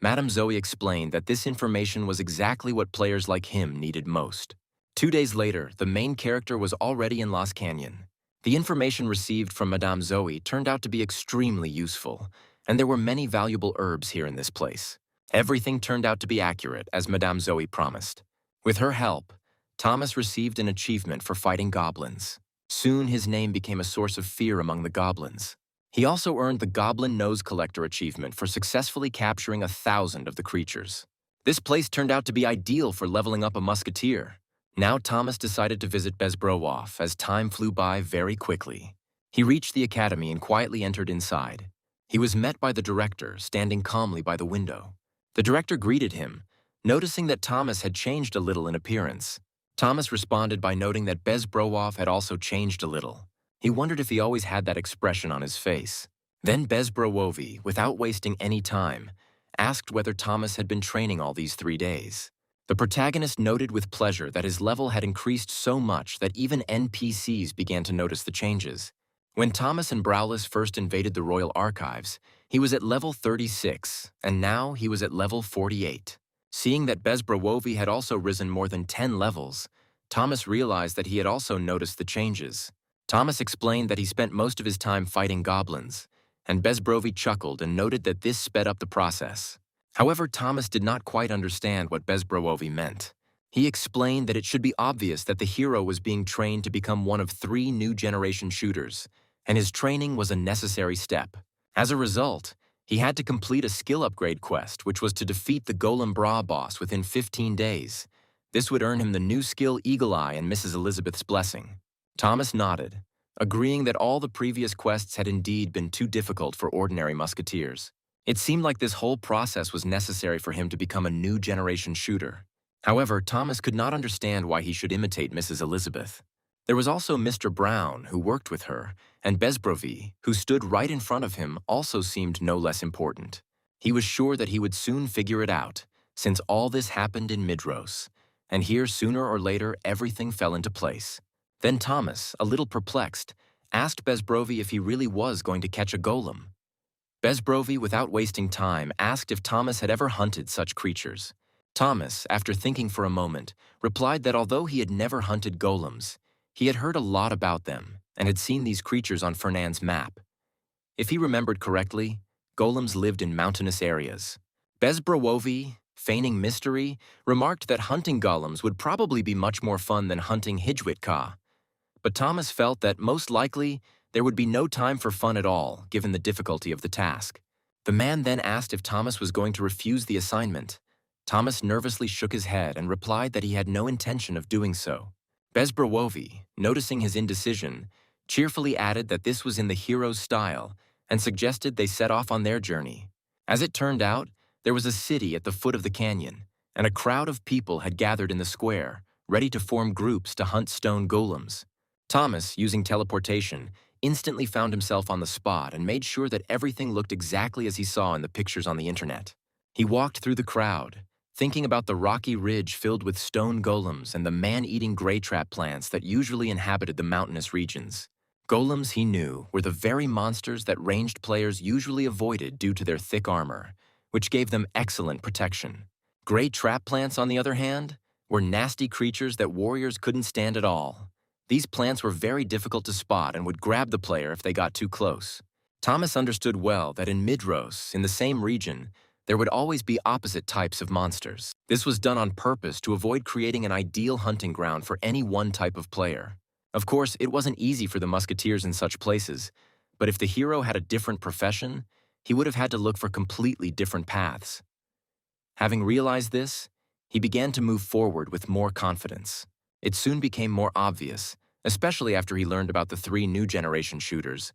Speaker 1: Madame Zoe explained that this information was exactly what players like him needed most. 2 days later, the main character was already in Lost Canyon. The information received from Madame Zoe turned out to be extremely useful, and there were many valuable herbs here in this place. Everything turned out to be accurate, as Madame Zoe promised. With her help, Thomas received an achievement for fighting goblins. Soon his name became a source of fear among the goblins. He also earned the Goblin Nose Collector achievement for successfully capturing 1,000 of the creatures. This place turned out to be ideal for leveling up a musketeer. Now Thomas decided to visit Bezbrowoff as time flew by very quickly. He reached the academy and quietly entered inside. He was met by the director, standing calmly by the window. The director greeted him, noticing that Thomas had changed a little in appearance. Thomas responded by noting that Bezbrowoff had also changed a little. He wondered if he always had that expression on his face. Then Bezbrowovi, without wasting any time, asked whether Thomas had been training all these 3 days. The protagonist noted with pleasure that his level had increased so much that even NPCs began to notice the changes. When Thomas and Browless first invaded the Royal Archives, he was at level 36, and now he was at level 48. Seeing that Bezbrowovi had also risen more than 10 levels, Thomas realized that he had also noticed the changes. Thomas explained that he spent most of his time fighting goblins, and Bezbrovi chuckled and noted that this sped up the process. However, Thomas did not quite understand what Bezbrowovi meant. He explained that it should be obvious that the hero was being trained to become one of 3 new generation shooters, and his training was a necessary step. As a result, he had to complete a skill upgrade quest, which was to defeat the Golem Bra boss within 15 days. This would earn him the new skill Eagle Eye and Mrs. Elizabeth's blessing. Thomas nodded, agreeing that all the previous quests had indeed been too difficult for ordinary musketeers. It seemed like this whole process was necessary for him to become a new generation shooter. However, Thomas could not understand why he should imitate Mrs. Elizabeth. There was also Mr. Brown, who worked with her, and Bezbrovi, who stood right in front of him, also seemed no less important. He was sure that he would soon figure it out, since all this happened in Midros, and here sooner or later everything fell into place. Then Thomas, a little perplexed, asked Bezbrovi if he really was going to catch a golem. Bezbrovi, without wasting time, asked if Thomas had ever hunted such creatures. Thomas, after thinking for a moment, replied that although he had never hunted golems, he had heard a lot about them and had seen these creatures on Fernand's map. If he remembered correctly, golems lived in mountainous areas. Bezbrowovi, feigning mystery, remarked that hunting golems would probably be much more fun than hunting Hijwitka. But Thomas felt that most likely there would be no time for fun at all, given the difficulty of the task. The man then asked if Thomas was going to refuse the assignment. Thomas nervously shook his head and replied that he had no intention of doing so. Bezbrowovi, noticing his indecision, cheerfully added that this was in the hero's style and suggested they set off on their journey. As it turned out, there was a city at the foot of the canyon, and a crowd of people had gathered in the square, ready to form groups to hunt stone golems. Thomas, using teleportation, instantly found himself on the spot and made sure that everything looked exactly as he saw in the pictures on the internet. He walked through the crowd, thinking about the rocky ridge filled with stone golems and the man-eating gray trap plants that usually inhabited the mountainous regions. Golems, he knew, were the very monsters that ranged players usually avoided due to their thick armor, which gave them excellent protection. Gray trap plants, on the other hand, were nasty creatures that warriors couldn't stand at all. These plants were very difficult to spot and would grab the player if they got too close. Thomas understood well that in Midros, in the same region, there would always be opposite types of monsters. This was done on purpose to avoid creating an ideal hunting ground for any one type of player. Of course, it wasn't easy for the musketeers in such places, but if the hero had a different profession, he would have had to look for completely different paths. Having realized this, he began to move forward with more confidence. It soon became more obvious, especially after he learned about the 3 new generation shooters.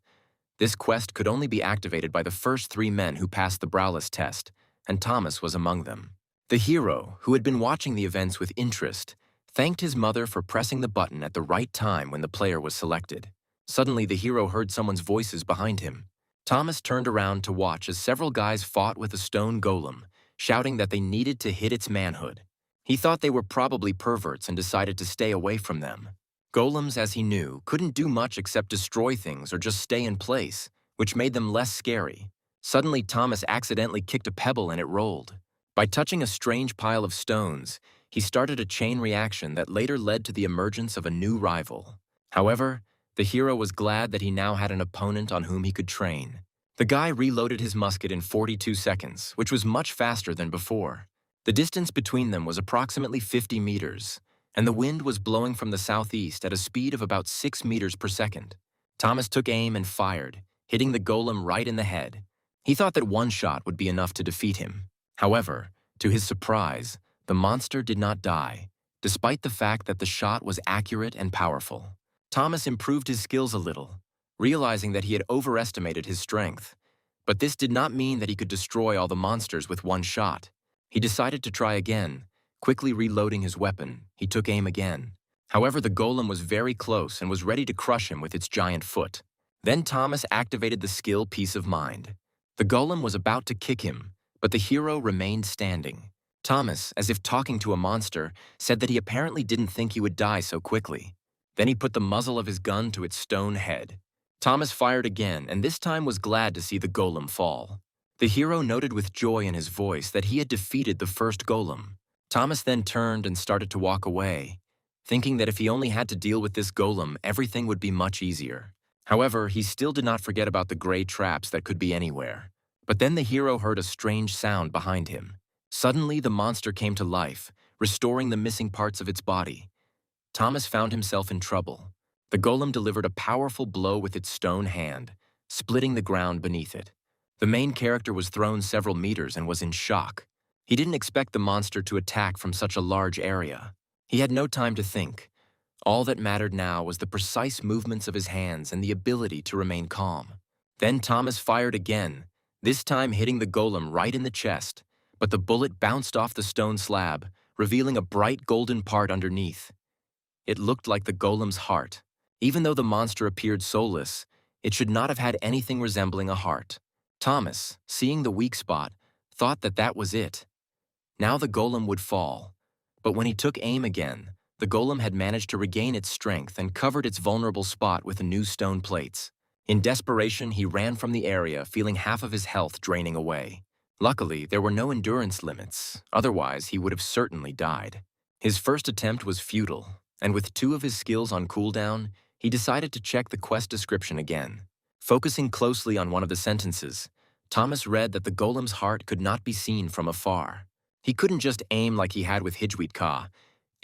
Speaker 1: This quest could only be activated by the first 3 men who passed the browless test, and Thomas was among them. The hero, who had been watching the events with interest, thanked his mother for pressing the button at the right time when the player was selected. Suddenly, the hero heard someone's voices behind him. Thomas turned around to watch as several guys fought with a stone golem, shouting that they needed to hit its manhood. He thought they were probably perverts and decided to stay away from them. Golems, as he knew, couldn't do much except destroy things or just stay in place, which made them less scary. Suddenly, Thomas accidentally kicked a pebble and it rolled. By touching a strange pile of stones, he started a chain reaction that later led to the emergence of a new rival. However, the hero was glad that he now had an opponent on whom he could train. The guy reloaded his musket in 42 seconds, which was much faster than before. The distance between them was approximately 50 meters, and the wind was blowing from the southeast at a speed of about 6 meters per second. Thomas took aim and fired, hitting the golem right in the head. He thought that one shot would be enough to defeat him. However, to his surprise, the monster did not die, despite the fact that the shot was accurate and powerful. Thomas improved his skills a little, realizing that he had overestimated his strength. But this did not mean that he could destroy all the monsters with one shot. He decided to try again. Quickly reloading his weapon, he took aim again. However, the golem was very close and was ready to crush him with its giant foot. Then Thomas activated the skill Peace of Mind. The golem was about to kick him, but the hero remained standing. Thomas, as if talking to a monster, said that he apparently didn't think he would die so quickly. Then he put the muzzle of his gun to its stone head. Thomas fired again, and this time was glad to see the golem fall. The hero noted with joy in his voice that he had defeated the first golem. Thomas then turned and started to walk away, thinking that if he only had to deal with this golem, everything would be much easier. However, he still did not forget about the gray traps that could be anywhere. But then the hero heard a strange sound behind him. Suddenly, the monster came to life, restoring the missing parts of its body. Thomas found himself in trouble. The golem delivered a powerful blow with its stone hand, splitting the ground beneath it. The main character was thrown several meters and was in shock. He didn't expect the monster to attack from such a large area. He had no time to think. All that mattered now was the precise movements of his hands and the ability to remain calm. Then Thomas fired again, this time hitting the golem right in the chest, but the bullet bounced off the stone slab, revealing a bright golden part underneath. It looked like the golem's heart. Even though the monster appeared soulless, it should not have had anything resembling a heart. Thomas, seeing the weak spot, thought that that was it. Now the golem would fall. But when he took aim again, the golem had managed to regain its strength and covered its vulnerable spot with new stone plates. In desperation, he ran from the area, feeling half of his health draining away. Luckily, there were no endurance limits, otherwise he would have certainly died. His first attempt was futile, and with 2 of his skills on cooldown, he decided to check the quest description again. Focusing closely on one of the sentences, Thomas read that the golem's heart could not be seen from afar. He couldn't just aim like he had with Hijwit Ka.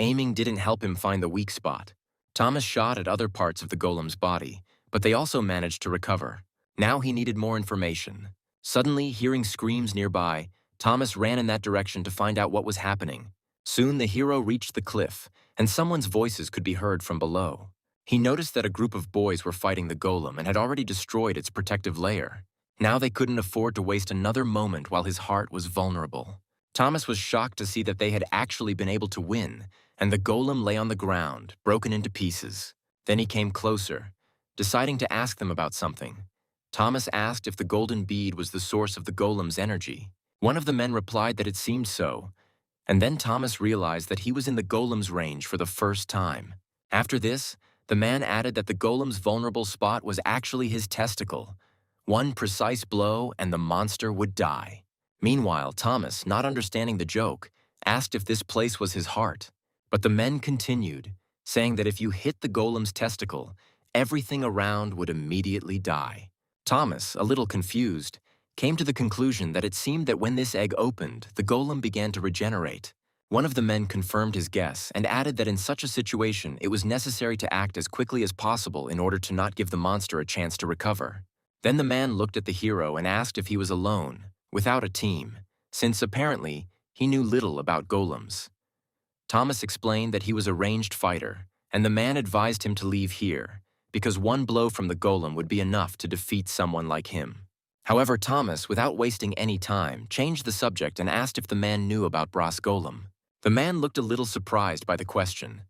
Speaker 1: Aiming didn't help him find the weak spot. Thomas shot at other parts of the golem's body, but they also managed to recover. Now he needed more information. Suddenly, hearing screams nearby, Thomas ran in that direction to find out what was happening. Soon the hero reached the cliff, and someone's voices could be heard from below. He noticed that a group of boys were fighting the golem and had already destroyed its protective layer. Now they couldn't afford to waste another moment while his heart was vulnerable. Thomas was shocked to see that they had actually been able to win, and the golem lay on the ground, broken into pieces. Then he came closer, deciding to ask them about something. Thomas asked if the golden bead was the source of the golem's energy. One of the men replied that it seemed so, and then Thomas realized that he was in the golem's range for the first time. After this, the man added that the golem's vulnerable spot was actually his testicle. One precise blow and the monster would die. Meanwhile, Thomas, not understanding the joke, asked if this place was his heart. But the men continued, saying that if you hit the golem's testicle, everything around would immediately die. Thomas, a little confused, came to the conclusion that it seemed that when this egg opened, the golem began to regenerate. One of the men confirmed his guess and added that in such a situation, it was necessary to act as quickly as possible in order to not give the monster a chance to recover. Then the man looked at the hero and asked if he was alone, without a team, since apparently he knew little about golems. Thomas explained that he was a ranged fighter, and the man advised him to leave here, because one blow from the golem would be enough to defeat someone like him. However, Thomas, without wasting any time, changed the subject and asked if the man knew about Brass Golem. The man looked a little surprised by the question,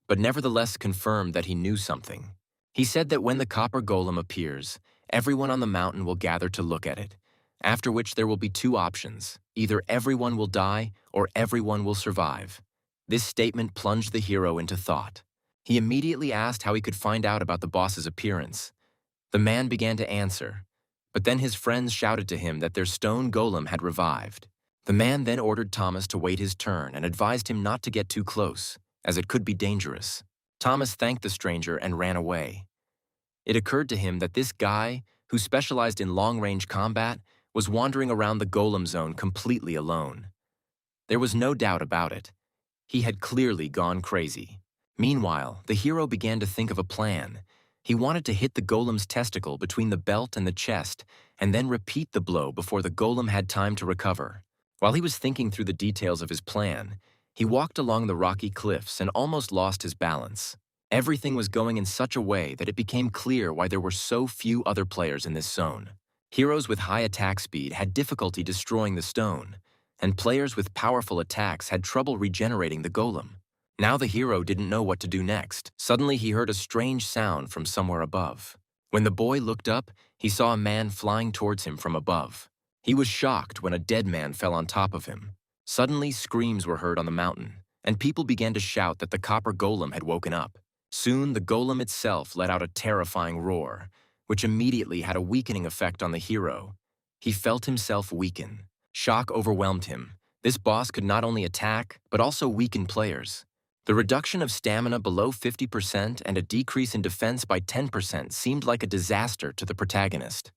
Speaker 1: but nevertheless confirmed that he knew something. He said that when the copper golem appears, everyone on the mountain will gather to look at it, after which there will be 2 options. Either everyone will die or everyone will survive. This statement plunged the hero into thought. He immediately asked how he could find out about the boss's appearance. The man began to answer, but then his friends shouted to him that their stone golem had revived. The man then ordered Thomas to wait his turn and advised him not to get too close, as it could be dangerous. Thomas thanked the stranger and ran away. It occurred to him that this guy, who specialized in long-range combat, was wandering around the golem zone completely alone. There was no doubt about it. He had clearly gone crazy. Meanwhile, the hero began to think of a plan. He wanted to hit the golem's testicle between the belt and the chest, and then repeat the blow before the golem had time to recover. While he was thinking through the details of his plan, he walked along the rocky cliffs and almost lost his balance. Everything was going in such a way that it became clear why there were so few other players in this zone. Heroes with high attack speed had difficulty destroying the stone, and players with powerful attacks had trouble regenerating the golem. Now the hero didn't know what to do next. Suddenly he heard a strange sound from somewhere above. When the boy looked up, he saw a man flying towards him from above. He was shocked when a dead man fell on top of him. Suddenly screams were heard on the mountain, and people began to shout that the copper golem had woken up. Soon the golem itself let out a terrifying roar, which immediately had a weakening effect on the hero. He felt himself weaken. Shock overwhelmed him. This boss could not only attack, but also weaken players. The reduction of stamina below 50% and a decrease in defense by 10% seemed like a disaster to the protagonist.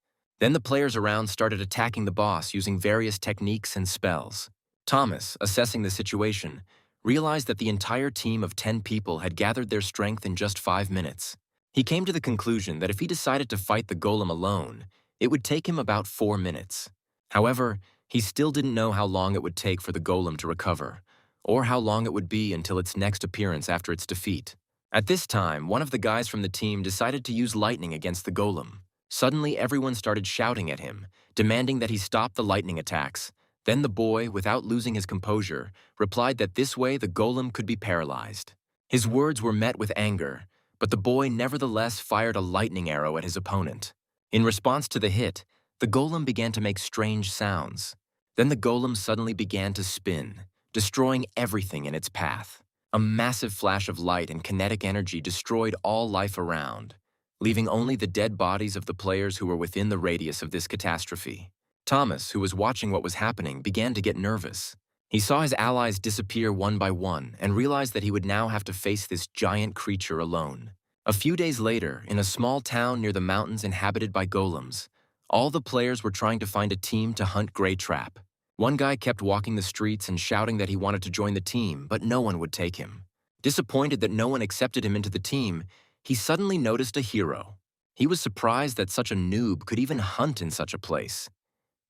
Speaker 1: Then the players around started attacking the boss using various techniques and spells. Thomas, assessing the situation, realized that the entire team of 10 people had gathered their strength in just 5 minutes. He came to the conclusion that if he decided to fight the golem alone, it would take him about 4 minutes. However, he still didn't know how long it would take for the golem to recover, or how long it would be until its next appearance after its defeat. At this time, one of the guys from the team decided to use lightning against the golem. Suddenly, everyone started shouting at him, demanding that he stop the lightning attacks. Then the boy, without losing his composure, replied that this way the golem could be paralyzed. His words were met with anger, but the boy nevertheless fired a lightning arrow at his opponent. In response to the hit, the golem began to make strange sounds. Then the golem suddenly began to spin, destroying everything in its path. A massive flash of light and kinetic energy destroyed all life around, leaving only the dead bodies of the players who were within the radius of this catastrophe. Thomas, who was watching what was happening, began to get nervous. He saw his allies disappear one by one and realized that he would now have to face this giant creature alone. A few days later, in a small town near the mountains inhabited by golems, all the players were trying to find a team to hunt Grey Trap. One guy kept walking the streets and shouting that he wanted to join the team, but no one would take him. Disappointed that no one accepted him into the team, he suddenly noticed a hero. He was surprised that such a noob could even hunt in such a place.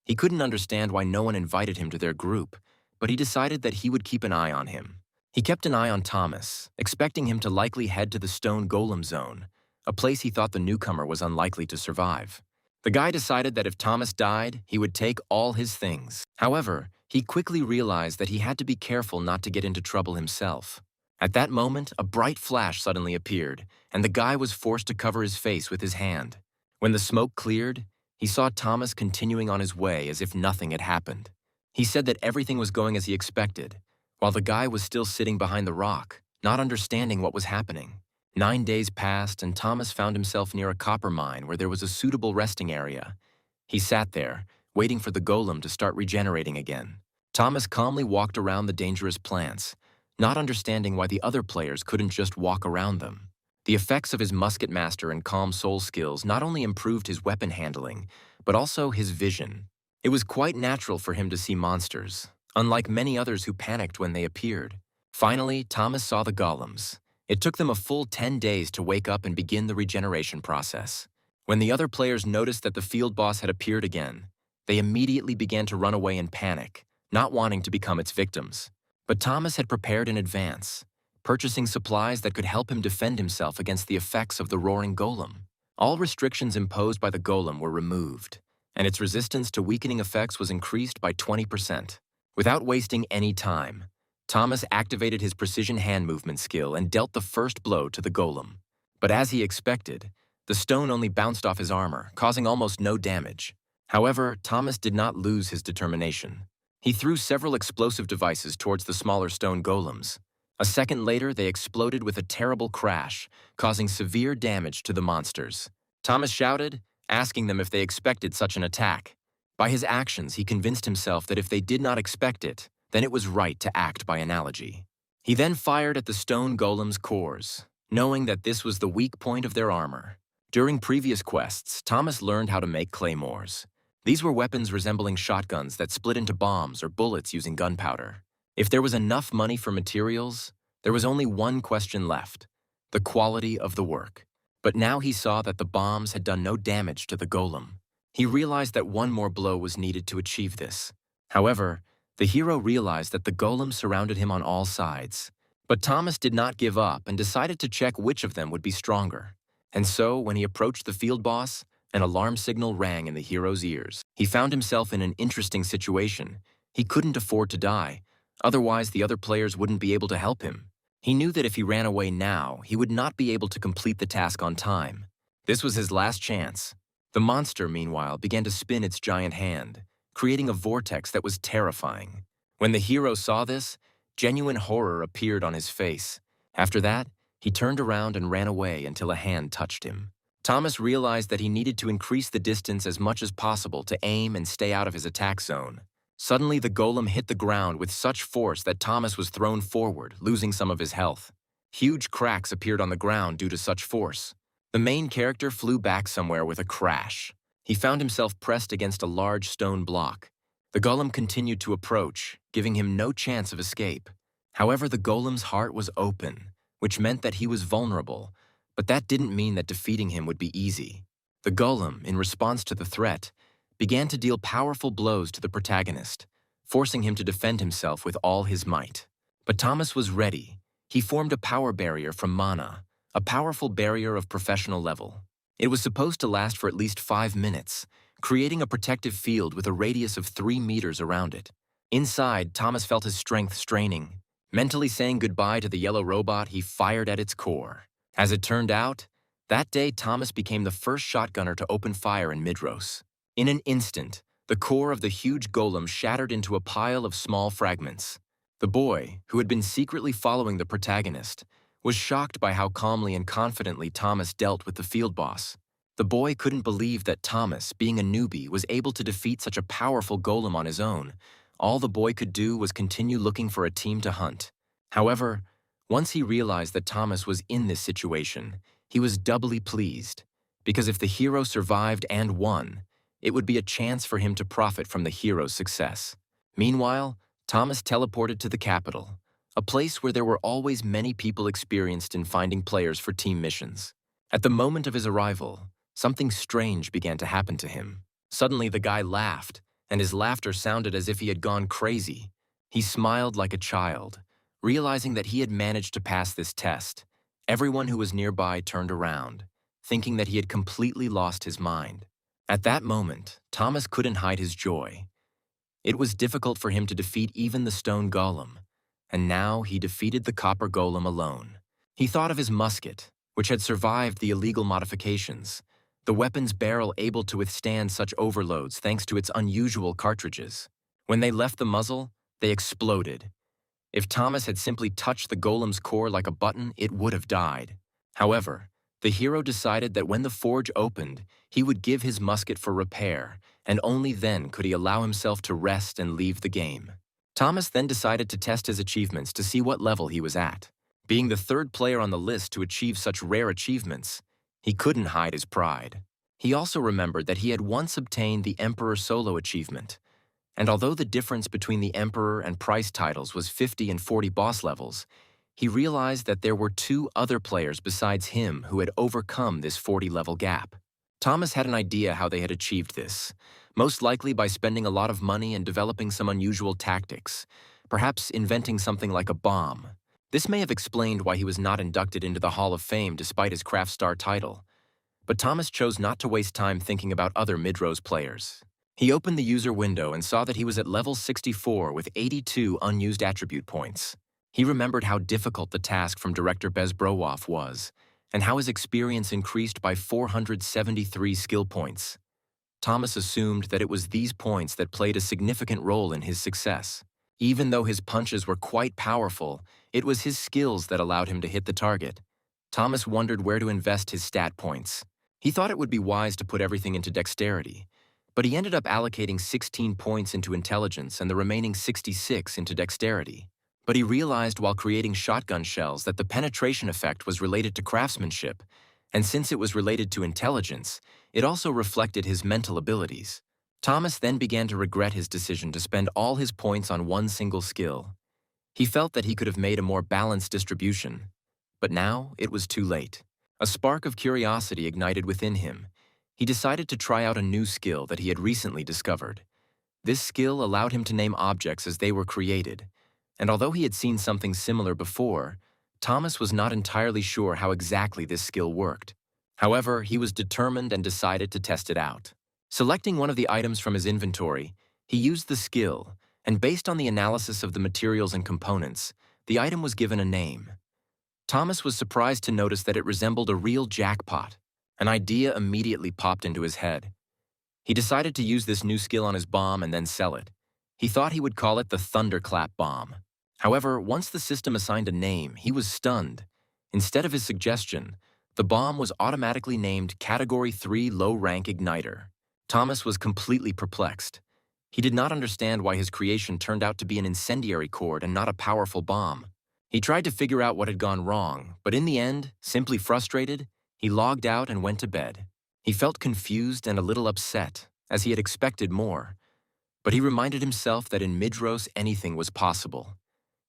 Speaker 1: He couldn't understand why no one invited him to their group, but he decided that he would keep an eye on him. He kept an eye on Thomas, expecting him to likely head to the stone golem zone, a place he thought the newcomer was unlikely to survive. The guy decided that if Thomas died, he would take all his things. However, he quickly realized that he had to be careful not to get into trouble himself. At that moment, a bright flash suddenly appeared, and the guy was forced to cover his face with his hand. When the smoke cleared, he saw Thomas continuing on his way as if nothing had happened. He said that everything was going as he expected, while the guy was still sitting behind the rock, not understanding what was happening. 9 days passed, and Thomas found himself near a copper mine where there was a suitable resting area. He sat there, waiting for the golem to start regenerating again. Thomas calmly walked around the dangerous plants, not understanding why the other players couldn't just walk around them. The effects of his musket master and calm soul skills not only improved his weapon handling, but also his vision. It was quite natural for him to see monsters, unlike many others who panicked when they appeared. Finally, Thomas saw the golems. It took them a full 10 days to wake up and begin the regeneration process. When the other players noticed that the field boss had appeared again, they immediately began to run away in panic, not wanting to become its victims. But Thomas had prepared in advance, purchasing supplies that could help him defend himself against the effects of the roaring golem. All restrictions imposed by the golem were removed, and its resistance to weakening effects was increased by 20%. Without wasting any time, Thomas activated his precision hand movement skill and dealt the first blow to the golem. But as he expected, the stone only bounced off his armor, causing almost no damage. However, Thomas did not lose his determination. He threw several explosive devices towards the smaller stone golems. A second later, they exploded with a terrible crash, causing severe damage to the monsters. Thomas shouted, asking them if they expected such an attack. By his actions, he convinced himself that if they did not expect it, then it was right to act by analogy. He then fired at the stone golem's cores, knowing that this was the weak point of their armor. During previous quests, Thomas learned how to make claymores. These were weapons resembling shotguns that split into bombs or bullets using gunpowder. If there was enough money for materials, there was only one question left: the quality of the work. But now he saw that the bombs had done no damage to the golem. He realized that one more blow was needed to achieve this. However, the hero realized that the golem surrounded him on all sides. But Thomas did not give up and decided to check which of them would be stronger. And so, when he approached the field boss, an alarm signal rang in the hero's ears. He found himself in an interesting situation. He couldn't afford to die, otherwise the other players wouldn't be able to help him. He knew that if he ran away now, he would not be able to complete the task on time. This was his last chance. The monster, meanwhile, began to spin its giant hand, creating a vortex that was terrifying. When the hero saw this, genuine horror appeared on his face. After that, he turned around and ran away until a hand touched him. Thomas realized that he needed to increase the distance as much as possible to aim and stay out of his attack zone. Suddenly, the golem hit the ground with such force that Thomas was thrown forward, losing some of his health. Huge cracks appeared on the ground due to such force. The main character flew back somewhere with a crash. He found himself pressed against a large stone block. The golem continued to approach, giving him no chance of escape. However, the golem's heart was open, which meant that he was vulnerable, but that didn't mean that defeating him would be easy. The golem, in response to the threat, began to deal powerful blows to the protagonist, forcing him to defend himself with all his might. But Thomas was ready. He formed a power barrier from mana, a powerful barrier of professional level. It was supposed to last for at least 5 minutes, creating a protective field with a radius of 3 meters around it. Inside, Thomas felt his strength straining. Mentally saying goodbye to the yellow robot, he fired at its core. As it turned out, that day Thomas became the first shotgunner to open fire in Midros. In an instant, the core of the huge golem shattered into a pile of small fragments. The boy, who had been secretly following the protagonist, was shocked by how calmly and confidently Thomas dealt with the field boss. The boy couldn't believe that Thomas, being a newbie, was able to defeat such a powerful golem on his own. All the boy could do was continue looking for a team to hunt. However, once he realized that Thomas was in this situation, he was doubly pleased, because if the hero survived and won, it would be a chance for him to profit from the hero's success. Meanwhile, Thomas teleported to the capital, a place where there were always many people experienced in finding players for team missions. At the moment of his arrival, something strange began to happen to him. Suddenly, the guy laughed, and his laughter sounded as if he had gone crazy. He smiled like a child, realizing that he had managed to pass this test. Everyone who was nearby turned around, thinking that he had completely lost his mind. At that moment, Thomas couldn't hide his joy. It was difficult for him to defeat even the stone golem, and now he defeated the copper golem alone. He thought of his musket, which had survived the illegal modifications, the weapon's barrel able to withstand such overloads thanks to its unusual cartridges. When they left the muzzle, they exploded. If Thomas had simply touched the golem's core like a button, it would have died. However, the hero decided that when the forge opened, he would give his musket for repair, and only then could he allow himself to rest and leave the game. Thomas then decided to test his achievements to see what level he was at. Being the third player on the list to achieve such rare achievements, he couldn't hide his pride. He also remembered that he had once obtained the Emperor Solo achievement, and although the difference between the Emperor and Price titles was 50 and 40 boss levels, he realized that there were 2 other players besides him who had overcome this 40-level gap. Thomas had an idea how they had achieved this, most likely by spending a lot of money and developing some unusual tactics, perhaps inventing something like a bomb. This may have explained why he was not inducted into the Hall of Fame despite his Craft Star title. But Thomas chose not to waste time thinking about other Midros players. He opened the user window and saw that he was at level 64 with 82 unused attribute points. He remembered how difficult the task from director Bezbrowoff was, and how his experience increased by 473 skill points. Thomas assumed that it was these points that played a significant role in his success. Even though his punches were quite powerful, it was his skills that allowed him to hit the target. Thomas wondered where to invest his stat points. He thought it would be wise to put everything into dexterity, but he ended up allocating 16 points into intelligence and the remaining 66 into dexterity. But he realized while creating shotgun shells that the penetration effect was related to craftsmanship, and since it was related to intelligence, it also reflected his mental abilities. Thomas then began to regret his decision to spend all his points on one single skill. He felt that he could have made a more balanced distribution, but now it was too late. A spark of curiosity ignited within him. He decided to try out a new skill that he had recently discovered. This skill allowed him to name objects as they were created, and although he had seen something similar before, Thomas was not entirely sure how exactly this skill worked. However, he was determined and decided to test it out. Selecting one of the items from his inventory, he used the skill, and based on the analysis of the materials and components, the item was given a name. Thomas was surprised to notice that it resembled a real jackpot. An idea immediately popped into his head. He decided to use this new skill on his bomb and then sell it. He thought he would call it the Thunderclap Bomb. However, once the system assigned a name, he was stunned. Instead of his suggestion, the bomb was automatically named Category 3 Low-Rank Igniter. Thomas was completely perplexed. He did not understand why his creation turned out to be an incendiary cord and not a powerful bomb. He tried to figure out what had gone wrong, but in the end, simply frustrated, he logged out and went to bed. He felt confused and a little upset, as he had expected more, but he reminded himself that in Midros anything was possible,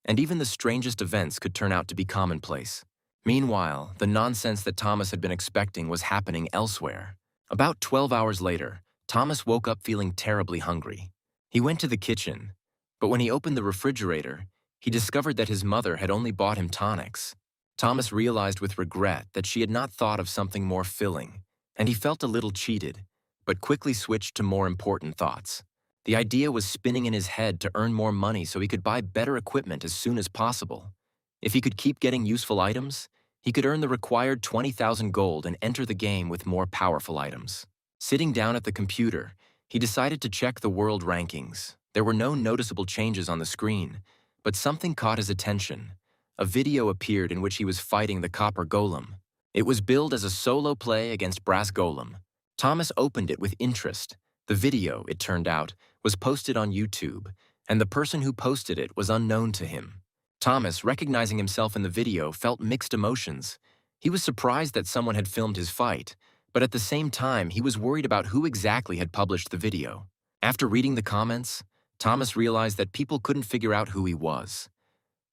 Speaker 1: and even the strangest events could turn out to be commonplace. Meanwhile, the nonsense that Thomas had been expecting was happening elsewhere. About 12 hours later, Thomas woke up feeling terribly hungry. He went to the kitchen, but when he opened the refrigerator, he discovered that his mother had only bought him tonics. Thomas realized with regret that she had not thought of something more filling, and he felt a little cheated, but quickly switched to more important thoughts. The idea was spinning in his head to earn more money so he could buy better equipment as soon as possible. If he could keep getting useful items, he could earn the required 20,000 gold and enter the game with more powerful items. Sitting down at the computer, he decided to check the world rankings. There were no noticeable changes on the screen, but something caught his attention. A video appeared in which he was fighting the copper golem. It was billed as a solo play against brass golem. Thomas opened it with interest. The video, it turned out, was posted on YouTube, and the person who posted it was unknown to him. Thomas, recognizing himself in the video, felt mixed emotions. He was surprised that someone had filmed his fight, but at the same time, he was worried about who exactly had published the video. After reading the comments, Thomas realized that people couldn't figure out who he was.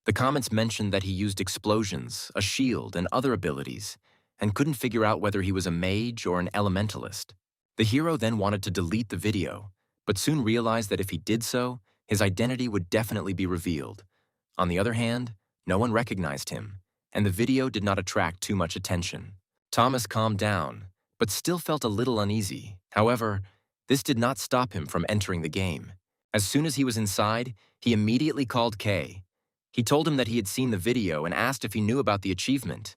Speaker 1: The comments mentioned that he used explosions, a shield, and other abilities, and couldn't figure out whether he was a mage or an elementalist. The hero then wanted to delete the video, but soon realized that if he did so, his identity would definitely be revealed. On the other hand, no one recognized him, and the video did not attract too much attention. Thomas calmed down, but still felt a little uneasy. However, this did not stop him from entering the game. As soon as he was inside, he immediately called Kay. He told him that he had seen the video and asked if he knew about the achievement.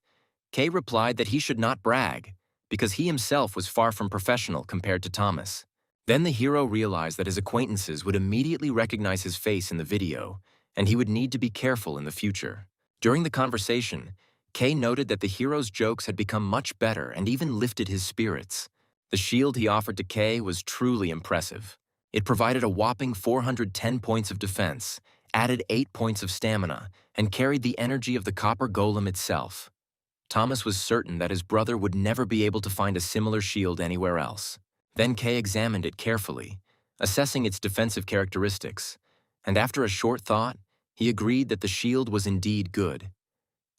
Speaker 1: Kay replied that he should not brag, because he himself was far from professional compared to Thomas. Then the hero realized that his acquaintances would immediately recognize his face in the video, and he would need to be careful in the future. During the conversation, Kay noted that the hero's jokes had become much better and even lifted his spirits. The shield he offered to Kay was truly impressive. It provided a whopping 410 points of defense, added 8 points of stamina, and carried the energy of the copper golem itself. Thomas was certain that his brother would never be able to find a similar shield anywhere else. Then Kay examined it carefully, assessing its defensive characteristics, and after a short thought, he agreed that the shield was indeed good.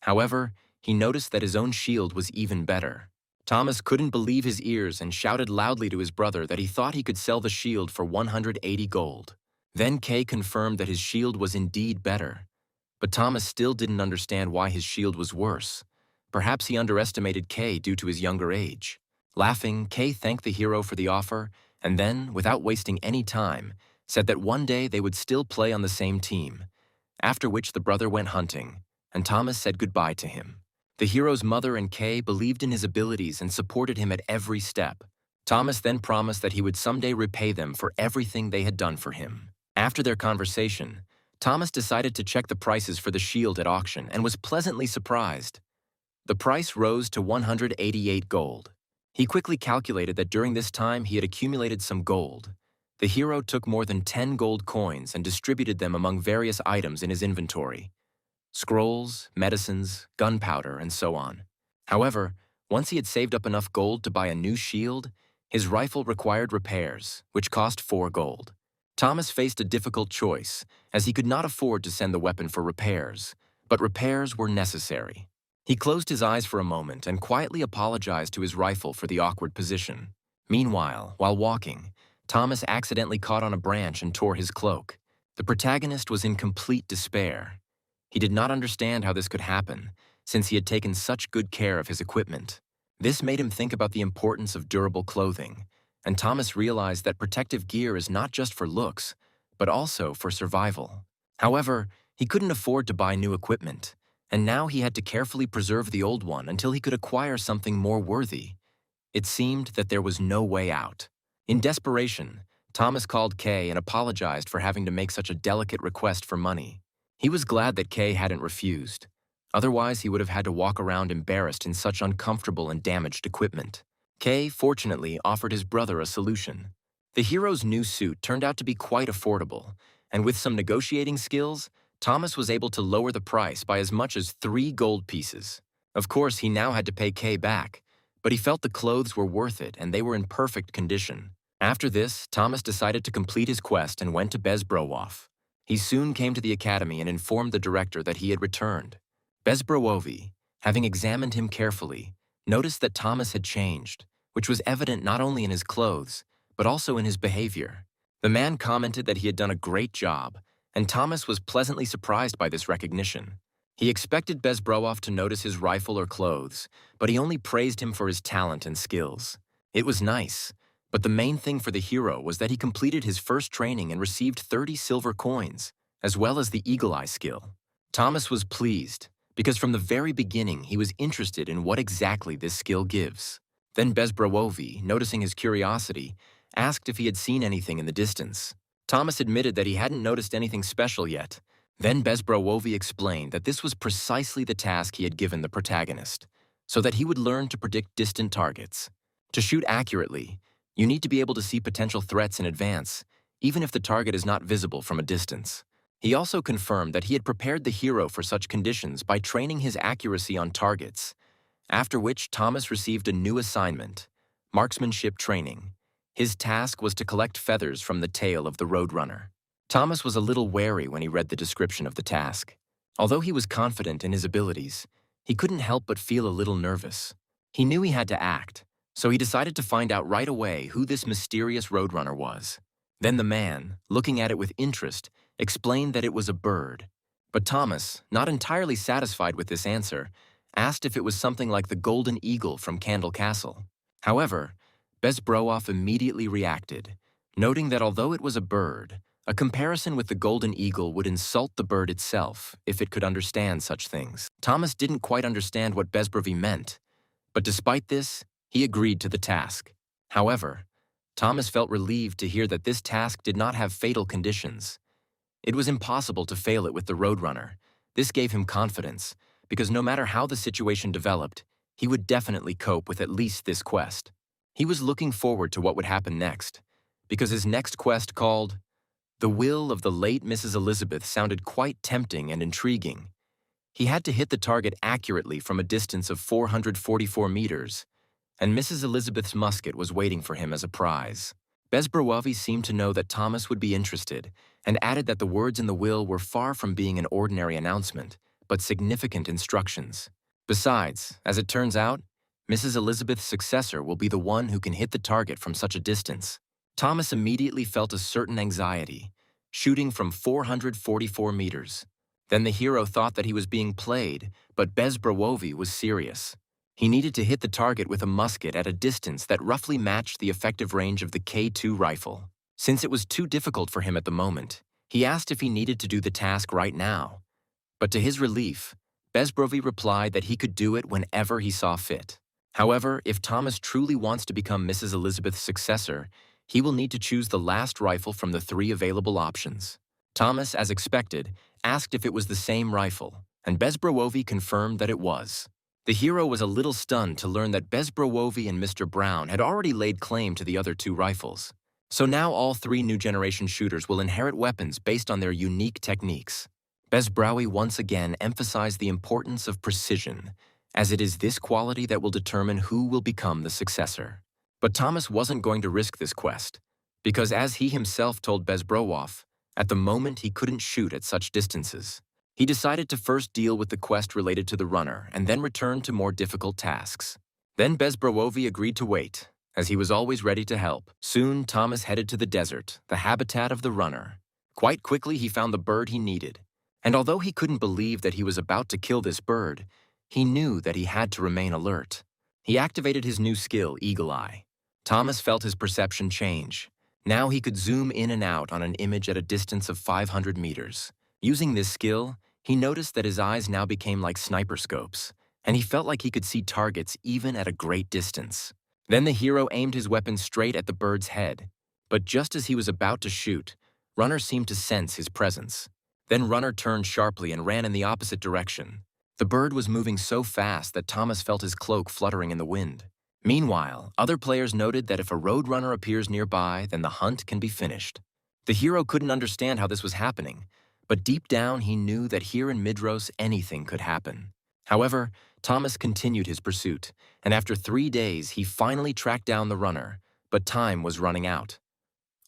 Speaker 1: However, he noticed that his own shield was even better. Thomas couldn't believe his ears and shouted loudly to his brother that he thought he could sell the shield for 180 gold. Then Kay confirmed that his shield was indeed better. But Thomas still didn't understand why his shield was worse. Perhaps he underestimated Kay due to his younger age. Laughing, Kay thanked the hero for the offer, and then, without wasting any time, said that one day they would still play on the same team. After which the brother went hunting, and Thomas said goodbye to him. The hero's mother and Kay believed in his abilities and supported him at every step. Thomas then promised that he would someday repay them for everything they had done for him. After their conversation, Thomas decided to check the prices for the shield at auction and was pleasantly surprised. The price rose to 188 gold. He quickly calculated that during this time he had accumulated some gold. The hero took more than 10 gold coins and distributed them among various items in his inventory: scrolls, medicines, gunpowder, and so on. However, once he had saved up enough gold to buy a new shield, his rifle required repairs, which cost 4 gold. Thomas faced a difficult choice, as he could not afford to send the weapon for repairs, but repairs were necessary. He closed his eyes for a moment and quietly apologized to his rifle for the awkward position. Meanwhile, while walking, Thomas accidentally caught on a branch and tore his cloak. The protagonist was in complete despair. He did not understand how this could happen, since he had taken such good care of his equipment. This made him think about the importance of durable clothing, and Thomas realized that protective gear is not just for looks, but also for survival. However, he couldn't afford to buy new equipment, and now he had to carefully preserve the old one until he could acquire something more worthy. It seemed that there was no way out. In desperation, Thomas called Kay and apologized for having to make such a delicate request for money. He was glad that Kay hadn't refused. Otherwise, he would have had to walk around embarrassed in such uncomfortable and damaged equipment. Kay, fortunately, offered his brother a solution. The hero's new suit turned out to be quite affordable, and with some negotiating skills, Thomas was able to lower the price by as much as 3 gold pieces. Of course, he now had to pay Kay back, but he felt the clothes were worth it and they were in perfect condition. After this, Thomas decided to complete his quest and went to Bezbrowoff. He soon came to the academy and informed the director that he had returned. Bezbrowovi, having examined him carefully, noticed that Thomas had changed, which was evident not only in his clothes, but also in his behavior. The man commented that he had done a great job, and Thomas was pleasantly surprised by this recognition. He expected Bezbrowoff to notice his rifle or clothes, but he only praised him for his talent and skills. It was nice, but the main thing for the hero was that he completed his first training and received 30 silver coins, as well as the eagle eye skill. Thomas was pleased, because from the very beginning he was interested in what exactly this skill gives. Then Bezbrowovi, noticing his curiosity, asked if he had seen anything in the distance. Thomas admitted that he hadn't noticed anything special yet. Then Bezbrowovi explained that this was precisely the task he had given the protagonist, so that he would learn to predict distant targets. To shoot accurately, you need to be able to see potential threats in advance, even if the target is not visible from a distance. He also confirmed that he had prepared the hero for such conditions by training his accuracy on targets, after which Thomas received a new assignment, marksmanship training. His task was to collect feathers from the tail of the roadrunner. Thomas was a little wary when he read the description of the task. Although he was confident in his abilities, he couldn't help but feel a little nervous. He knew he had to act, so he decided to find out right away who this mysterious roadrunner was. Then the man, looking at it with interest, explained that it was a bird. But Thomas, not entirely satisfied with this answer, asked if it was something like the golden eagle from Candle Castle. However, Bezbrowoff immediately reacted, noting that although it was a bird, a comparison with the golden eagle would insult the bird itself if it could understand such things. Thomas didn't quite understand what Bezbrowovi meant, but despite this, he agreed to the task. However, Thomas felt relieved to hear that this task did not have fatal conditions. It was impossible to fail it with the roadrunner. This gave him confidence, because no matter how the situation developed, he would definitely cope with at least this quest. He was looking forward to what would happen next, because his next quest, called The Will of the Late Mrs. Elizabeth, sounded quite tempting and intriguing. He had to hit the target accurately from a distance of 444 meters, and Mrs. Elizabeth's musket was waiting for him as a prize. Bezbrowovi seemed to know that Thomas would be interested, and added that the words in the will were far from being an ordinary announcement, but significant instructions. Besides, as it turns out, Mrs. Elizabeth's successor will be the one who can hit the target from such a distance. Thomas immediately felt a certain anxiety, shooting from 444 meters. Then the hero thought that he was being played, but Bezbrowovi was serious. He needed to hit the target with a musket at a distance that roughly matched the effective range of the K2 rifle. Since it was too difficult for him at the moment, he asked if he needed to do the task right now. But to his relief, Bezbrowovi replied that he could do it whenever he saw fit. However, if Thomas truly wants to become Mrs. Elizabeth's successor, he will need to choose the last rifle from the 3 available options. Thomas, as expected, asked if it was the same rifle, and Bezbrowovi confirmed that it was. The hero was a little stunned to learn that Bezbrowovi and Mr. Brown had already laid claim to the other 2 rifles. So now all 3 new generation shooters will inherit weapons based on their unique techniques. Bezbrowovi once again emphasized the importance of precision, as it is this quality that will determine who will become the successor. But Thomas wasn't going to risk this quest, because as he himself told Bezbrowoff, at the moment he couldn't shoot at such distances. He decided to first deal with the quest related to the runner and then return to more difficult tasks. Then Bezbrowovi agreed to wait, as he was always ready to help. Soon Thomas headed to the desert, the habitat of the runner. Quite quickly he found the bird he needed, and although he couldn't believe that he was about to kill this bird, he knew that he had to remain alert. He activated his new skill, Eagle Eye. Thomas felt his perception change. Now he could zoom in and out on an image at a distance of 500 meters. Using this skill, he noticed that his eyes now became like sniper scopes, and he felt like he could see targets even at a great distance. Then the hero aimed his weapon straight at the bird's head. But just as he was about to shoot, Runner seemed to sense his presence. Then Runner turned sharply and ran in the opposite direction. The bird was moving so fast that Thomas felt his cloak fluttering in the wind. Meanwhile, other players noted that if a roadrunner appears nearby, then the hunt can be finished. The hero couldn't understand how this was happening, but deep down he knew that here in Midros anything could happen. However, Thomas continued his pursuit, and after 3 days he finally tracked down the runner, but time was running out.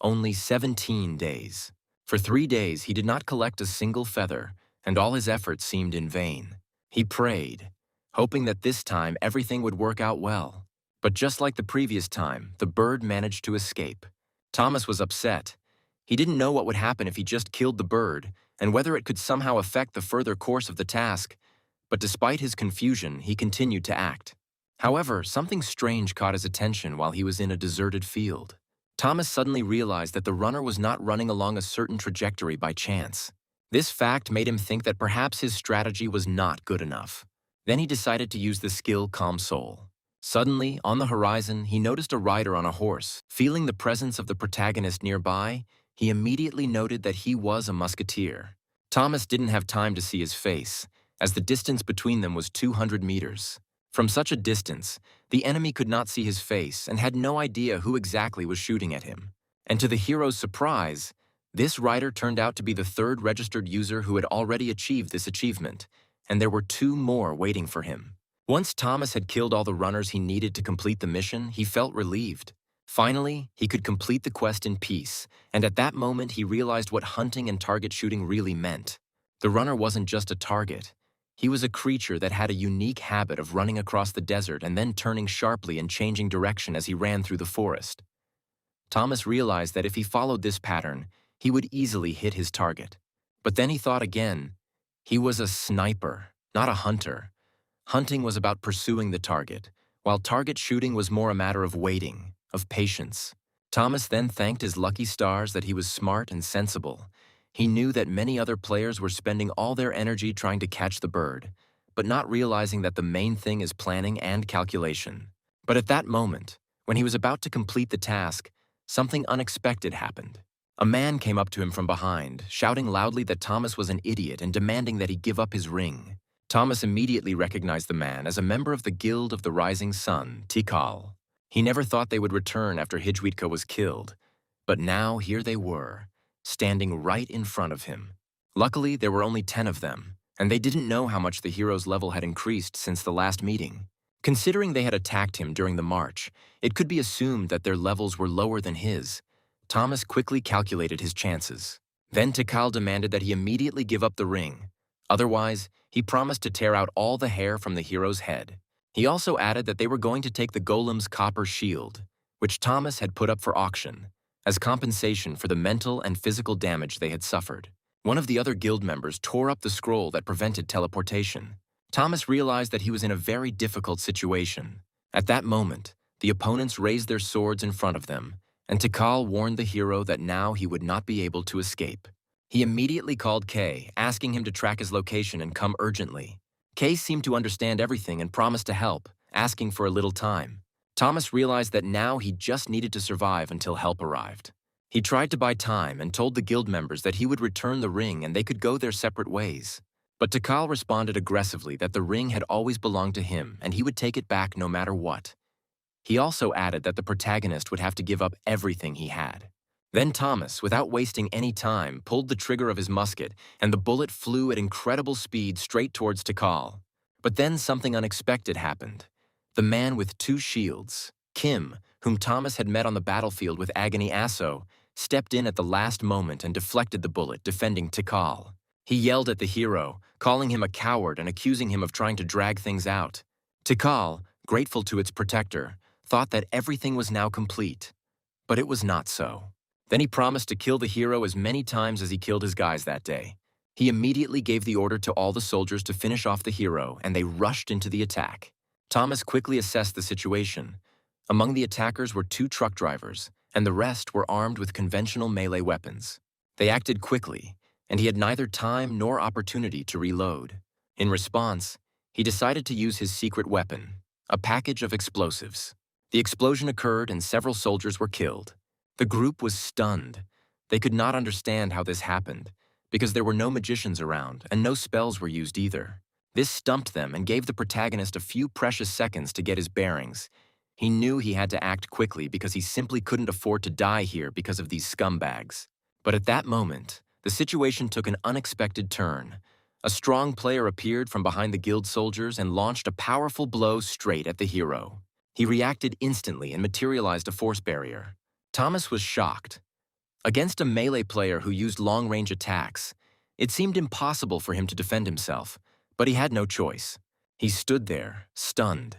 Speaker 1: Only 17 days. For 3 days he did not collect a single feather, and all his efforts seemed in vain. He prayed, hoping that this time everything would work out well. But just like the previous time, the bird managed to escape. Thomas was upset. He didn't know what would happen if he just killed the bird, and whether it could somehow affect the further course of the task. But despite his confusion, he continued to act. However, something strange caught his attention while he was in a deserted field. Thomas suddenly realized that the runner was not running along a certain trajectory by chance. This fact made him think that perhaps his strategy was not good enough. Then he decided to use the skill Calm Soul. Suddenly, on the horizon, he noticed a rider on a horse. Feeling the presence of the protagonist nearby, he immediately noted that he was a musketeer. Thomas didn't have time to see his face, as the distance between them was 200 meters. From such a distance, the enemy could not see his face and had no idea who exactly was shooting at him. And to the hero's surprise, this rider turned out to be the third registered user who had already achieved this achievement, and there were 2 more waiting for him. Once Thomas had killed all the runners he needed to complete the mission, he felt relieved. Finally, he could complete the quest in peace, and at that moment he realized what hunting and target shooting really meant. The runner wasn't just a target. He was a creature that had a unique habit of running across the desert and then turning sharply and changing direction as he ran through the forest. Thomas realized that if he followed this pattern, he would easily hit his target. But then he thought again. He was a sniper, not a hunter. Hunting was about pursuing the target, while target shooting was more a matter of waiting, of patience. Thomas then thanked his lucky stars that he was smart and sensible. He knew that many other players were spending all their energy trying to catch the bird, but not realizing that the main thing is planning and calculation. But at that moment, when he was about to complete the task, something unexpected happened. A man came up to him from behind, shouting loudly that Thomas was an idiot and demanding that he give up his ring. Thomas immediately recognized the man as a member of the Guild of the Rising Sun, Tikal. He never thought they would return after Hijwitka was killed, but now here they were, standing right in front of him. Luckily, there were only 10 of them, and they didn't know how much the hero's level had increased since the last meeting. Considering they had attacked him during the march, it could be assumed that their levels were lower than his. Thomas quickly calculated his chances. Then Tikal demanded that he immediately give up the ring. Otherwise, he promised to tear out all the hair from the hero's head. He also added that they were going to take the golem's copper shield, which Thomas had put up for auction, as compensation for the mental and physical damage they had suffered. One of the other guild members tore up the scroll that prevented teleportation. Thomas realized that he was in a very difficult situation. At that moment, the opponents raised their swords in front of them, and Tikal warned the hero that now he would not be able to escape. He immediately called Kay, asking him to track his location and come urgently. Kay seemed to understand everything and promised to help, asking for a little time. Thomas realized that now he just needed to survive until help arrived. He tried to buy time and told the guild members that he would return the ring and they could go their separate ways. But Tikal responded aggressively that the ring had always belonged to him and he would take it back no matter what. He also added that the protagonist would have to give up everything he had. Then Thomas, without wasting any time, pulled the trigger of his musket, and the bullet flew at incredible speed straight towards Tikal. But then something unexpected happened. The man with 2 shields, Kim, whom Thomas had met on the battlefield with Agony Asso, stepped in at the last moment and deflected the bullet, defending Tikal. He yelled at the hero, calling him a coward and accusing him of trying to drag things out. Tikal, grateful to its protector, thought that everything was now complete. But it was not so. Then he promised to kill the hero as many times as he killed his guys that day. He immediately gave the order to all the soldiers to finish off the hero, and they rushed into the attack. Thomas quickly assessed the situation. Among the attackers were 2 truck drivers, and the rest were armed with conventional melee weapons. They acted quickly, and he had neither time nor opportunity to reload. In response, he decided to use his secret weapon, a package of explosives. The explosion occurred and several soldiers were killed. The group was stunned. They could not understand how this happened, because there were no magicians around and no spells were used either. This stumped them and gave the protagonist a few precious seconds to get his bearings. He knew he had to act quickly because he simply couldn't afford to die here because of these scumbags. But at that moment, the situation took an unexpected turn. A strong player appeared from behind the guild soldiers and launched a powerful blow straight at the hero. He reacted instantly and materialized a force barrier. Thomas was shocked. Against a melee player who used long-range attacks, it seemed impossible for him to defend himself, but he had no choice. He stood there, stunned,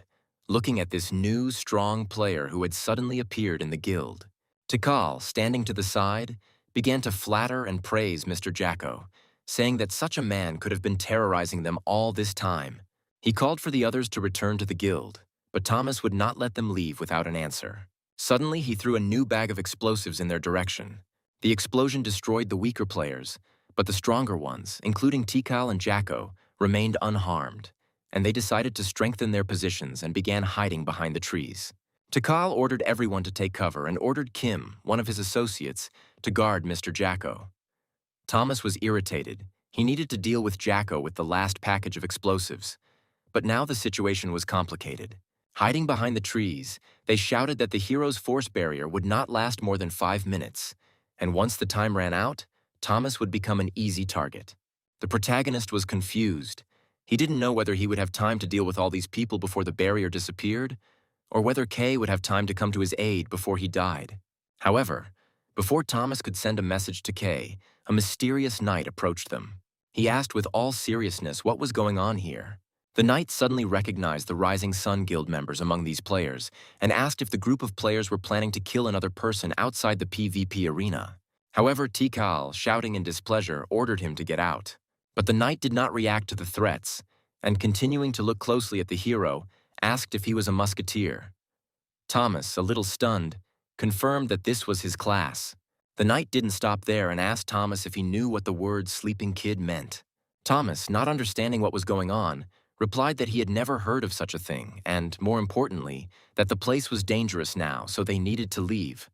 Speaker 1: looking at this new, strong player who had suddenly appeared in the guild. Tikal, standing to the side, began to flatter and praise Mr. Jacko, saying that such a man could have been terrorizing them all this time. He called for the others to return to the guild, but Thomas would not let them leave without an answer. Suddenly, he threw a new bag of explosives in their direction. The explosion destroyed the weaker players, but the stronger ones, including Tikal and Jacko, remained unharmed, and they decided to strengthen their positions and began hiding behind the trees. Tikal ordered everyone to take cover and ordered Kim, one of his associates, to guard Mr. Jacko. Thomas was irritated. He needed to deal with Jacko with the last package of explosives. But now the situation was complicated. Hiding behind the trees, they shouted that the hero's force barrier would not last more than 5 minutes, and once the time ran out, Thomas would become an easy target. The protagonist was confused. He didn't know whether he would have time to deal with all these people before the barrier disappeared, or whether Kay would have time to come to his aid before he died. However, before Thomas could send a message to Kay, a mysterious knight approached them. He asked with all seriousness what was going on here. The knight suddenly recognized the Rising Sun Guild members among these players and asked if the group of players were planning to kill another person outside the PvP arena. However, Tikal, shouting in displeasure, ordered him to get out. But the knight did not react to the threats, and continuing to look closely at the hero, asked if he was a musketeer. Thomas, a little stunned, confirmed that this was his class. The knight didn't stop there and asked Thomas if he knew what the word sleeping kid meant. Thomas, not understanding what was going on, replied that he had never heard of such a thing and, more importantly, that the place was dangerous now, so they needed to leave.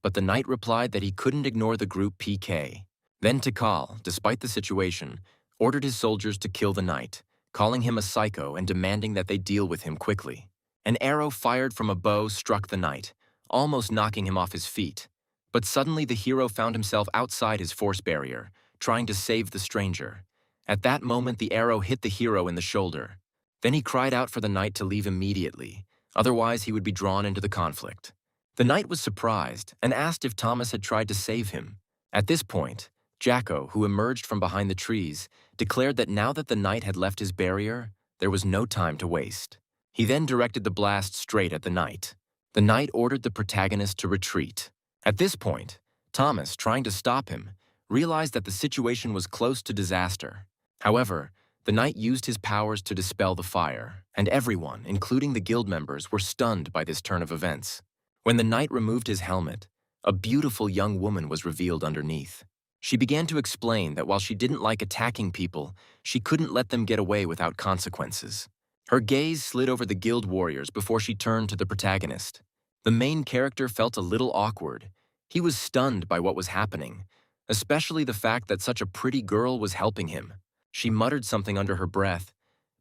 Speaker 1: But the knight replied that he couldn't ignore the group PK. Then Tikal, despite the situation, ordered his soldiers to kill the knight, calling him a psycho and demanding that they deal with him quickly. An arrow fired from a bow struck the knight, almost knocking him off his feet. But suddenly the hero found himself outside his force barrier, trying to save the stranger. At that moment, the arrow hit the hero in the shoulder. Then he cried out for the knight to leave immediately, otherwise he would be drawn into the conflict. The knight was surprised and asked if Thomas had tried to save him. At this point, Jacko, who emerged from behind the trees, declared that now that the knight had left his barrier, there was no time to waste. He then directed the blast straight at the knight. The knight ordered the protagonist to retreat. At this point, Thomas, trying to stop him, realized that the situation was close to disaster. However, the knight used his powers to dispel the fire, and everyone, including the guild members, were stunned by this turn of events. When the knight removed his helmet, a beautiful young woman was revealed underneath. She began to explain that while she didn't like attacking people, she couldn't let them get away without consequences. Her gaze slid over the guild warriors before she turned to the protagonist. The main character felt a little awkward. He was stunned by what was happening, especially the fact that such a pretty girl was helping him. She muttered something under her breath,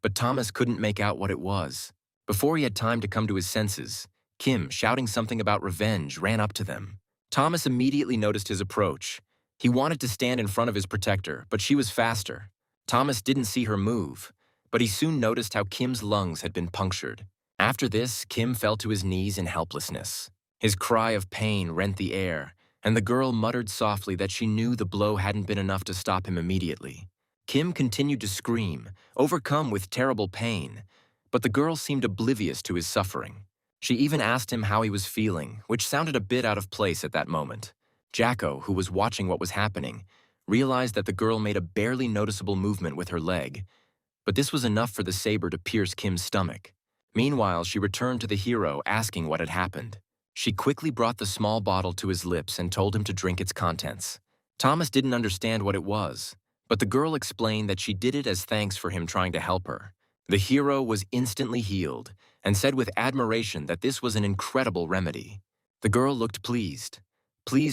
Speaker 1: but Thomas couldn't make out what it was. Before he had time to come to his senses, Kim, shouting something about revenge, ran up to them. Thomas immediately noticed his approach. He wanted to stand in front of his protector, but she was faster. Thomas didn't see her move, but he soon noticed how Kim's lungs had been punctured. After this, Kim fell to his knees in helplessness. His cry of pain rent the air, and the girl muttered softly that she knew the blow hadn't been enough to stop him immediately. Kim continued to scream, overcome with terrible pain, but the girl seemed oblivious to his suffering. She even asked him how he was feeling, which sounded a bit out of place at that moment. Jacko, who was watching what was happening, realized that the girl made a barely noticeable movement with her leg, but this was enough for the saber to pierce Kim's stomach. Meanwhile, she returned to the hero, asking what had happened. She quickly brought the small bottle to his lips and told him to drink its contents. Thomas didn't understand what it was, but the girl explained that she did it as thanks for him trying to help her. The hero was instantly healed and said with admiration that this was an incredible remedy. The girl looked pleased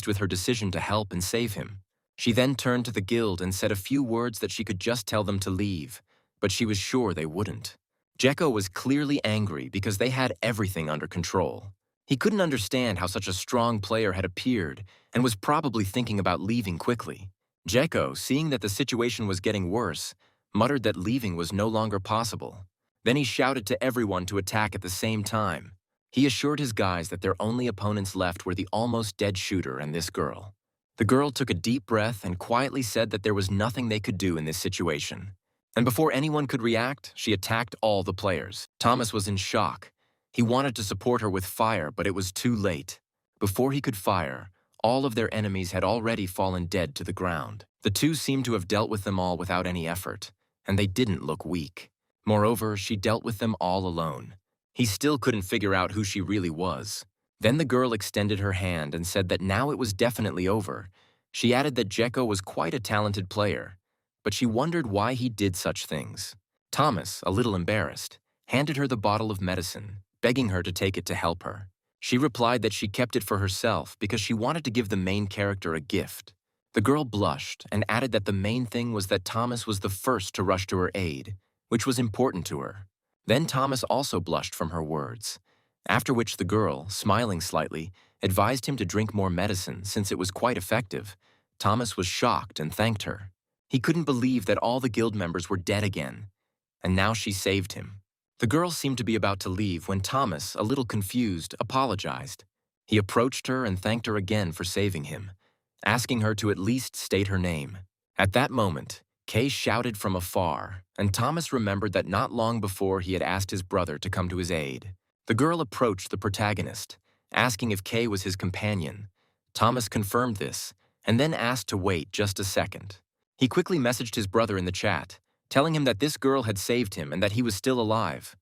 Speaker 1: with her decision to help and save him. She then turned to the guild and said a few words that she could just tell them to leave, but she was sure they wouldn't. Jacko was clearly angry because they had everything under control. He couldn't understand how such a strong player had appeared and was probably thinking about leaving quickly. Jacko, seeing that the situation was getting worse, muttered that leaving was no longer possible. Then he shouted to everyone to attack at the same time. He assured his guys that their only opponents left were the almost dead shooter and this girl. The girl took a deep breath and quietly said that there was nothing they could do in this situation. And before anyone could react, she attacked all the players. Thomas was in shock. He wanted to support her with fire, but it was too late. Before he could fire, all of their enemies had already fallen dead to the ground. The two seemed to have dealt with them all without any effort, and they didn't look weak. Moreover, she dealt with them all alone. He still couldn't figure out who she really was. Then the girl extended her hand and said that now it was definitely over. She added that Jekko was quite a talented player, but she wondered why he did such things. Thomas, a little embarrassed, handed her the bottle of medicine, begging her to take it to help her. She replied that she kept it for herself because she wanted to give the main character a gift. The girl blushed and added that the main thing was that Thomas was the first to rush to her aid, which was important to her. Then Thomas also blushed from her words, after which the girl, smiling slightly, advised him to drink more medicine since it was quite effective. Thomas was shocked and thanked her. He couldn't believe that all the guild members were dead again, and now she saved him. The girl seemed to be about to leave when Thomas, a little confused, apologized. He approached her and thanked her again for saving him, asking her to at least state her name. At that moment, Kay shouted from afar, and Thomas remembered that not long before he had asked his brother to come to his aid. The girl approached the protagonist, asking if Kay was his companion. Thomas confirmed this, and then asked to wait just a second. He quickly messaged his brother in the chat, telling him that this girl had saved him and that he was still alive.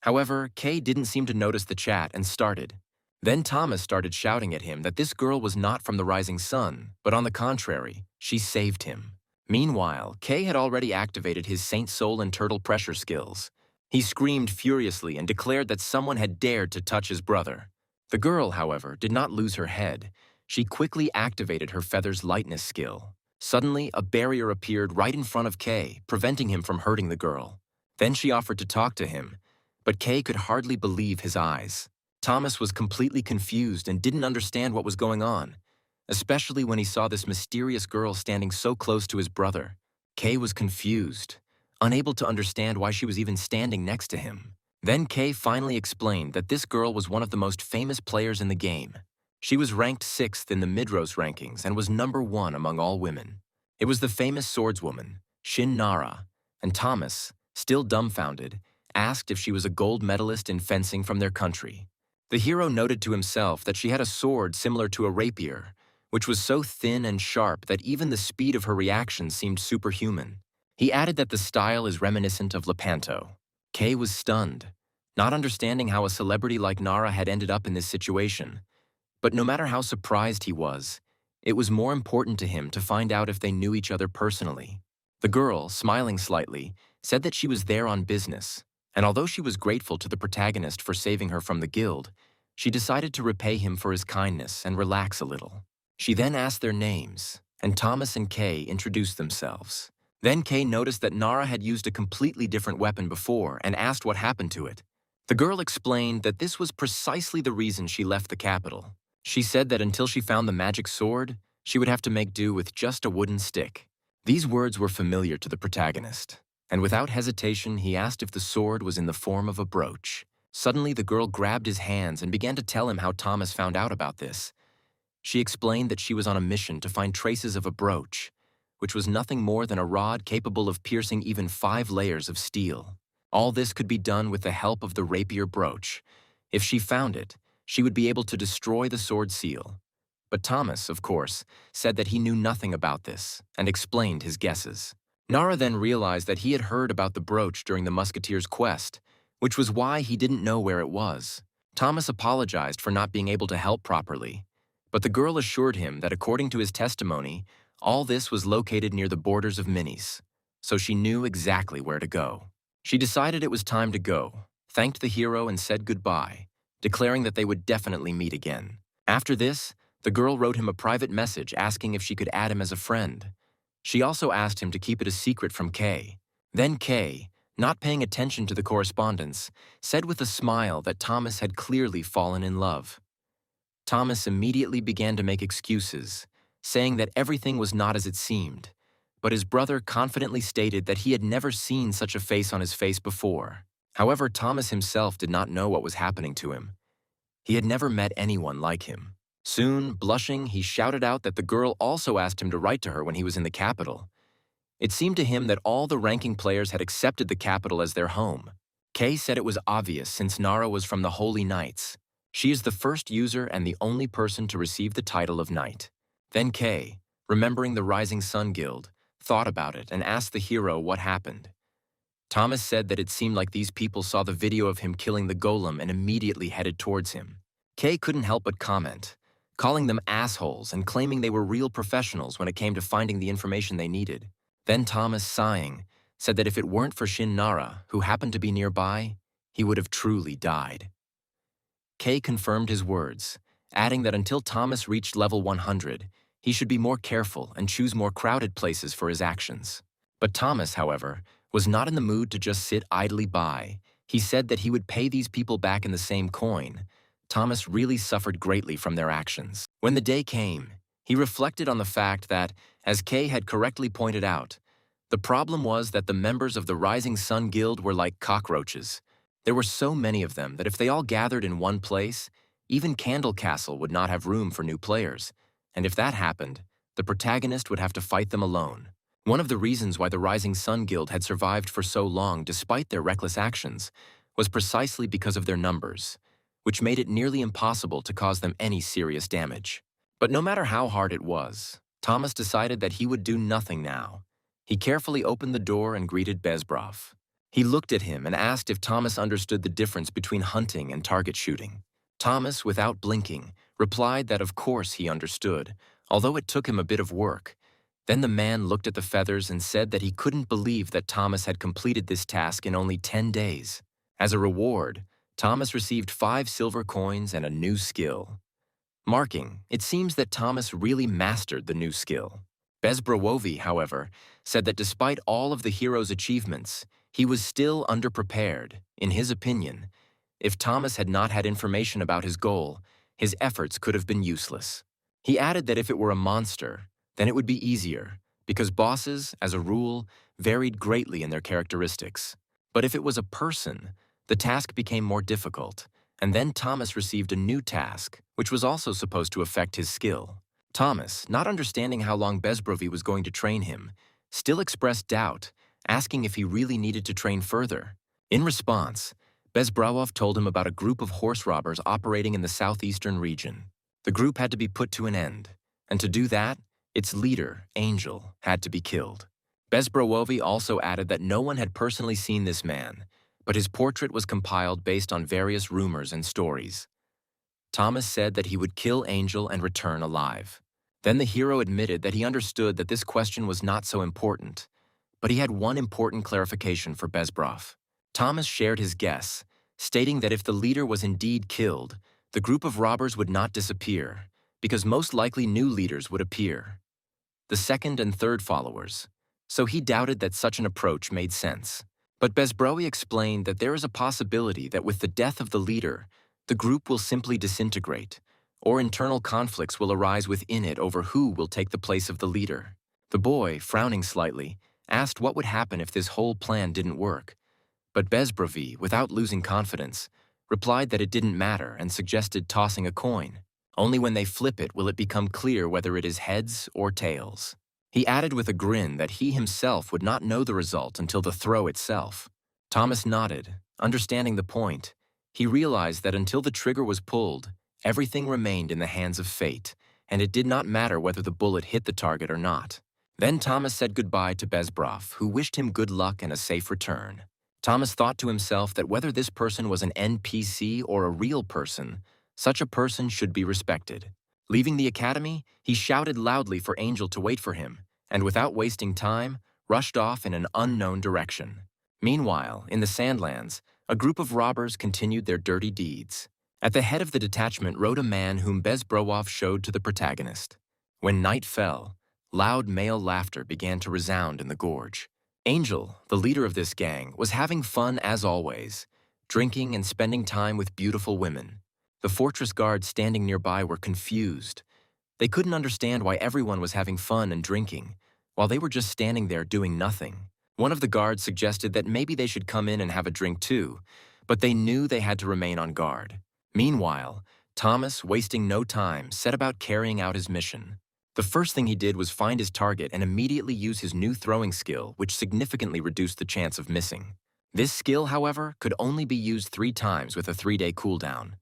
Speaker 1: However, Kay didn't seem to notice the chat and started. Then Thomas started shouting at him that this girl was not from the rising sun, but on the contrary, she saved him. Meanwhile, Kay had already activated his Saint Soul and Turtle pressure skills. He screamed furiously and declared that someone had dared to touch his brother. The girl, however, did not lose her head. She quickly activated her feather's lightness skill. Suddenly, a barrier appeared right in front of Kay, preventing him from hurting the girl. Then she offered to talk to him, but Kay could hardly believe his eyes. Thomas was completely confused and didn't understand what was going on, especially when he saw this mysterious girl standing so close to his brother. Kay was confused, unable to understand why she was even standing next to him. Then Kay finally explained that this girl was one of the most famous players in the game. She was ranked 6th in the Midros rankings and was #1 among all women. It was the famous swordswoman, Shin Nara, and Thomas, still dumbfounded, asked if she was a gold medalist in fencing from their country. The hero noted to himself that she had a sword similar to a rapier, which was so thin and sharp that even the speed of her reactions seemed superhuman. He added that the style is reminiscent of Lepanto. Kay was stunned, not understanding how a celebrity like Nara had ended up in this situation. But no matter how surprised he was, it was more important to him to find out if they knew each other personally. The girl, smiling slightly, said that she was there on business, and although she was grateful to the protagonist for saving her from the guild, she decided to repay him for his kindness and relax a little. She then asked their names, and Thomas and Kay introduced themselves. Then Kay noticed that Nara had used a completely different weapon before and asked what happened to it. The girl explained that this was precisely the reason she left the capital. She said that until she found the magic sword, she would have to make do with just a wooden stick. These words were familiar to the protagonist, and without hesitation he asked if the sword was in the form of a brooch. Suddenly the girl grabbed his hands and began to tell him how Thomas found out about this. She explained that she was on a mission to find traces of a brooch, which was nothing more than a rod capable of piercing even 5 layers of steel. All this could be done with the help of the rapier brooch. If she found it, she would be able to destroy the sword seal. But Thomas, of course, said that he knew nothing about this and explained his guesses. Nara then realized that he had heard about the brooch during the musketeer's quest, which was why he didn't know where it was. Thomas apologized for not being able to help properly, but the girl assured him that according to his testimony, all this was located near the borders of Minis, so she knew exactly where to go. She decided it was time to go, thanked the hero and said goodbye, declaring that they would definitely meet again. After this, the girl wrote him a private message asking if she could add him as a friend. She also asked him to keep it a secret from Kay. Then Kay, not paying attention to the correspondence, said with a smile that Thomas had clearly fallen in love. Thomas immediately began to make excuses, saying that everything was not as it seemed, but his brother confidently stated that he had never seen such a face on his face before. However, Thomas himself did not know what was happening to him. He had never met anyone like him. Soon, blushing, he shouted out that the girl also asked him to write to her when he was in the capital. It seemed to him that all the ranking players had accepted the capital as their home. Kay said it was obvious since Nara was from the Holy Knights. She is the first user and the only person to receive the title of knight. Then Kay, remembering the Rising Sun Guild, thought about it and asked the hero what happened. Thomas said that it seemed like these people saw the video of him killing the golem and immediately headed towards him. Kay couldn't help but comment, calling them assholes and claiming they were real professionals when it came to finding the information they needed. Then Thomas, sighing, said that if it weren't for Shin Nara, who happened to be nearby, he would have truly died. Kay confirmed his words, adding that until Thomas reached level 100, he should be more careful and choose more crowded places for his actions. But Thomas, however, was not in the mood to just sit idly by. He said that he would pay these people back in the same coin. Thomas really suffered greatly from their actions. When the day came, he reflected on the fact that, as Kay had correctly pointed out, the problem was that the members of the Rising Sun Guild were like cockroaches. There were so many of them that if they all gathered in one place, even Candle Castle would not have room for new players, and if that happened, the protagonist would have to fight them alone. One of the reasons why the Rising Sun Guild had survived for so long despite their reckless actions was precisely because of their numbers, which made it nearly impossible to cause them any serious damage. But no matter how hard it was, Thomas decided that he would do nothing now. He carefully opened the door and greeted Bezbrov. He looked at him and asked if Thomas understood the difference between hunting and target shooting. Thomas, without blinking, replied that of course he understood, although it took him a bit of work. Then the man looked at the feathers and said that he couldn't believe that Thomas had completed this task in only 10 days. As a reward, Thomas received 5 silver coins and a new skill. Marking, it seems that Thomas really mastered the new skill. Bezbrowovi, however, said that despite all of the hero's achievements, he was still underprepared. In his opinion, if Thomas had not had information about his goal, his efforts could have been useless. He added that if it were a monster, then it would be easier, because bosses, as a rule, varied greatly in their characteristics. But if it was a person, the task became more difficult, and then Thomas received a new task, which was also supposed to affect his skill. Thomas, not understanding how long Bezbrovi was going to train him, still expressed doubt, asking if he really needed to train further. In response, Bezbrowov told him about a group of horse robbers operating in the southeastern region. The group had to be put to an end, and to do that, its leader, Angel, had to be killed. Bezbrowovi also added that no one had personally seen this man, but his portrait was compiled based on various rumors and stories. Thomas said that he would kill Angel and return alive. Then the hero admitted that he understood that this question was not so important, but he had one important clarification for Bezbrov. Thomas shared his guess, stating that if the leader was indeed killed, the group of robbers would not disappear, because most likely new leaders would appear, the second and third followers, so he doubted that such an approach made sense. But Bezbrowi explained that there is a possibility that with the death of the leader, the group will simply disintegrate, or internal conflicts will arise within it over who will take the place of the leader. The boy, frowning slightly, asked what would happen if this whole plan didn't work. But Bezbrovi, without losing confidence, replied that it didn't matter and suggested tossing a coin. Only when they flip it will it become clear whether it is heads or tails. He added with a grin that he himself would not know the result until the throw itself. Thomas nodded, understanding the point. He realized that until the trigger was pulled, everything remained in the hands of fate, and it did not matter whether the bullet hit the target or not. Then Thomas said goodbye to Bezbrov, who wished him good luck and a safe return. Thomas thought to himself that whether this person was an NPC or a real person, such a person should be respected. Leaving the academy, he shouted loudly for Angel to wait for him, and without wasting time, rushed off in an unknown direction. Meanwhile, in the Sandlands, a group of robbers continued their dirty deeds. At the head of the detachment rode a man whom Bezbrowov showed to the protagonist. When night fell, loud male laughter began to resound in the gorge. Angel, the leader of this gang, was having fun as always, drinking and spending time with beautiful women. The fortress guards standing nearby were confused. They couldn't understand why everyone was having fun and drinking, while they were just standing there doing nothing. One of the guards suggested that maybe they should come in and have a drink too, but they knew they had to remain on guard. Meanwhile, Thomas, wasting no time, set about carrying out his mission. The first thing he did was find his target and immediately use his new throwing skill, which significantly reduced the chance of missing. This skill, however, could only be used 3 times with a 3-day cooldown.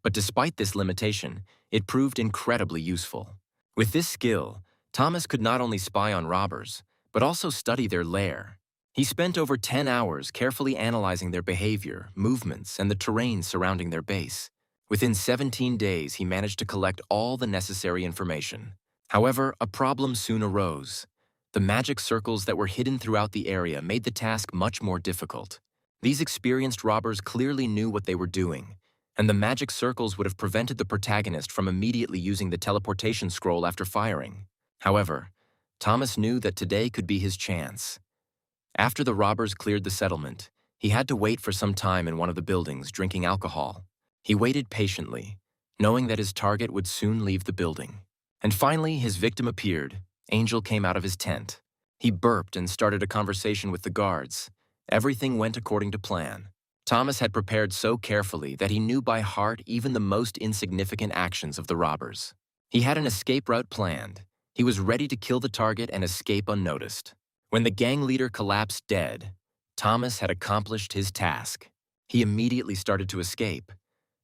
Speaker 1: But despite this limitation, it proved incredibly useful. With this skill, Thomas could not only spy on robbers, but also study their lair. He spent over 10 hours carefully analyzing their behavior, movements, and the terrain surrounding their base. Within 17 days, he managed to collect all the necessary information. However, a problem soon arose. The magic circles that were hidden throughout the area made the task much more difficult. These experienced robbers clearly knew what they were doing, and the magic circles would have prevented the protagonist from immediately using the teleportation scroll after firing. However, Thomas knew that today could be his chance. After the robbers cleared the settlement, he had to wait for some time in one of the buildings drinking alcohol. He waited patiently, knowing that his target would soon leave the building. And finally, his victim appeared. Angel came out of his tent. He burped and started a conversation with the guards. Everything went according to plan. Thomas had prepared so carefully that he knew by heart even the most insignificant actions of the robbers. He had an escape route planned. He was ready to kill the target and escape unnoticed. When the gang leader collapsed dead, Thomas had accomplished his task. He immediately started to escape.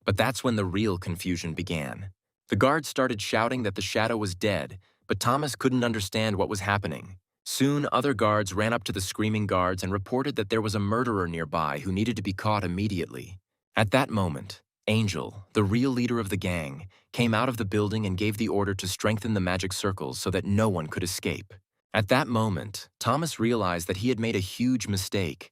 Speaker 1: But that's when the real confusion began. The guards started shouting that the shadow was dead, but Thomas couldn't understand what was happening. Soon, other guards ran up to the screaming guards and reported that there was a murderer nearby who needed to be caught immediately. At that moment, Angel, the real leader of the gang, came out of the building and gave the order to strengthen the magic circles so that no one could escape. At that moment, Thomas realized that he had made a huge mistake.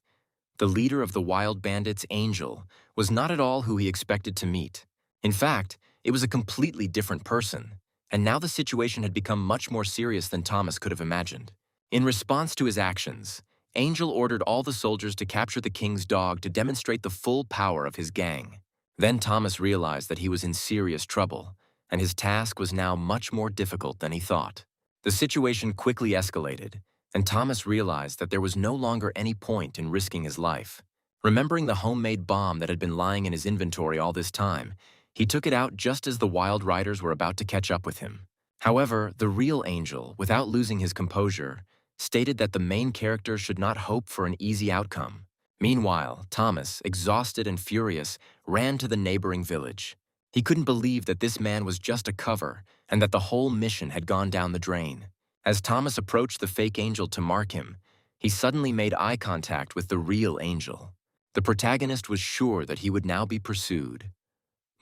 Speaker 1: The leader of the wild bandits, Angel, was not at all who he expected to meet. In fact, it was a completely different person, and now the situation had become much more serious than Thomas could have imagined. In response to his actions, Angel ordered all the soldiers to capture the king's dog to demonstrate the full power of his gang. Then Thomas realized that he was in serious trouble, and his task was now much more difficult than he thought. The situation quickly escalated, and Thomas realized that there was no longer any point in risking his life. Remembering the homemade bomb that had been lying in his inventory all this time, he took it out just as the wild riders were about to catch up with him. However, the real Angel, without losing his composure, stated that the main character should not hope for an easy outcome. Meanwhile, Thomas, exhausted and furious, ran to the neighboring village. He couldn't believe that this man was just a cover and that the whole mission had gone down the drain. As Thomas approached the fake Angel to mark him, he suddenly made eye contact with the real Angel. The protagonist was sure that he would now be pursued.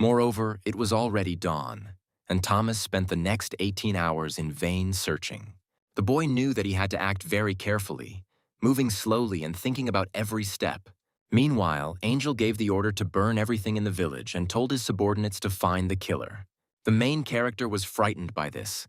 Speaker 1: Moreover, it was already dawn, and Thomas spent the next 18 hours in vain searching. The boy knew that he had to act very carefully, moving slowly and thinking about every step. Meanwhile, Angel gave the order to burn everything in the village and told his subordinates to find the killer. The main character was frightened by this.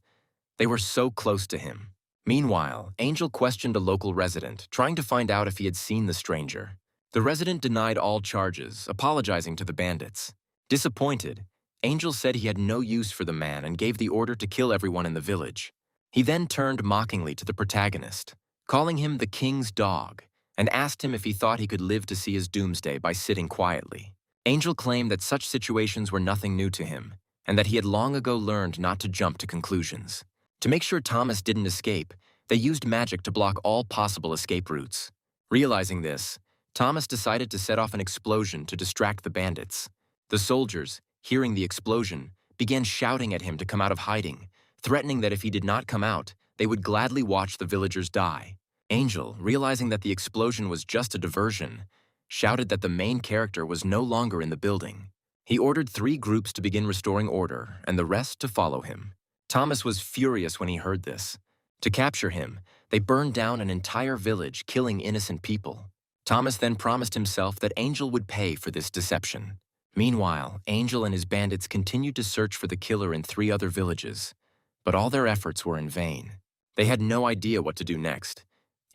Speaker 1: They were so close to him. Meanwhile, Angel questioned a local resident, trying to find out if he had seen the stranger. The resident denied all charges, apologizing to the bandits. Disappointed, Angel said he had no use for the man and gave the order to kill everyone in the village. He then turned mockingly to the protagonist, calling him the king's dog, and asked him if he thought he could live to see his doomsday by sitting quietly. Angel claimed that such situations were nothing new to him, and that he had long ago learned not to jump to conclusions. To make sure Thomas didn't escape, they used magic to block all possible escape routes. Realizing this, Thomas decided to set off an explosion to distract the bandits. The soldiers, hearing the explosion, began shouting at him to come out of hiding, threatening that if he did not come out, they would gladly watch the villagers die. Angel, realizing that the explosion was just a diversion, shouted that the main character was no longer in the building. He ordered 3 groups to begin restoring order and the rest to follow him. Thomas was furious when he heard this. To capture him, they burned down an entire village, killing innocent people. Thomas then promised himself that Angel would pay for this deception. Meanwhile, Angel and his bandits continued to search for the killer in 3 other villages, but all their efforts were in vain. They had no idea what to do next.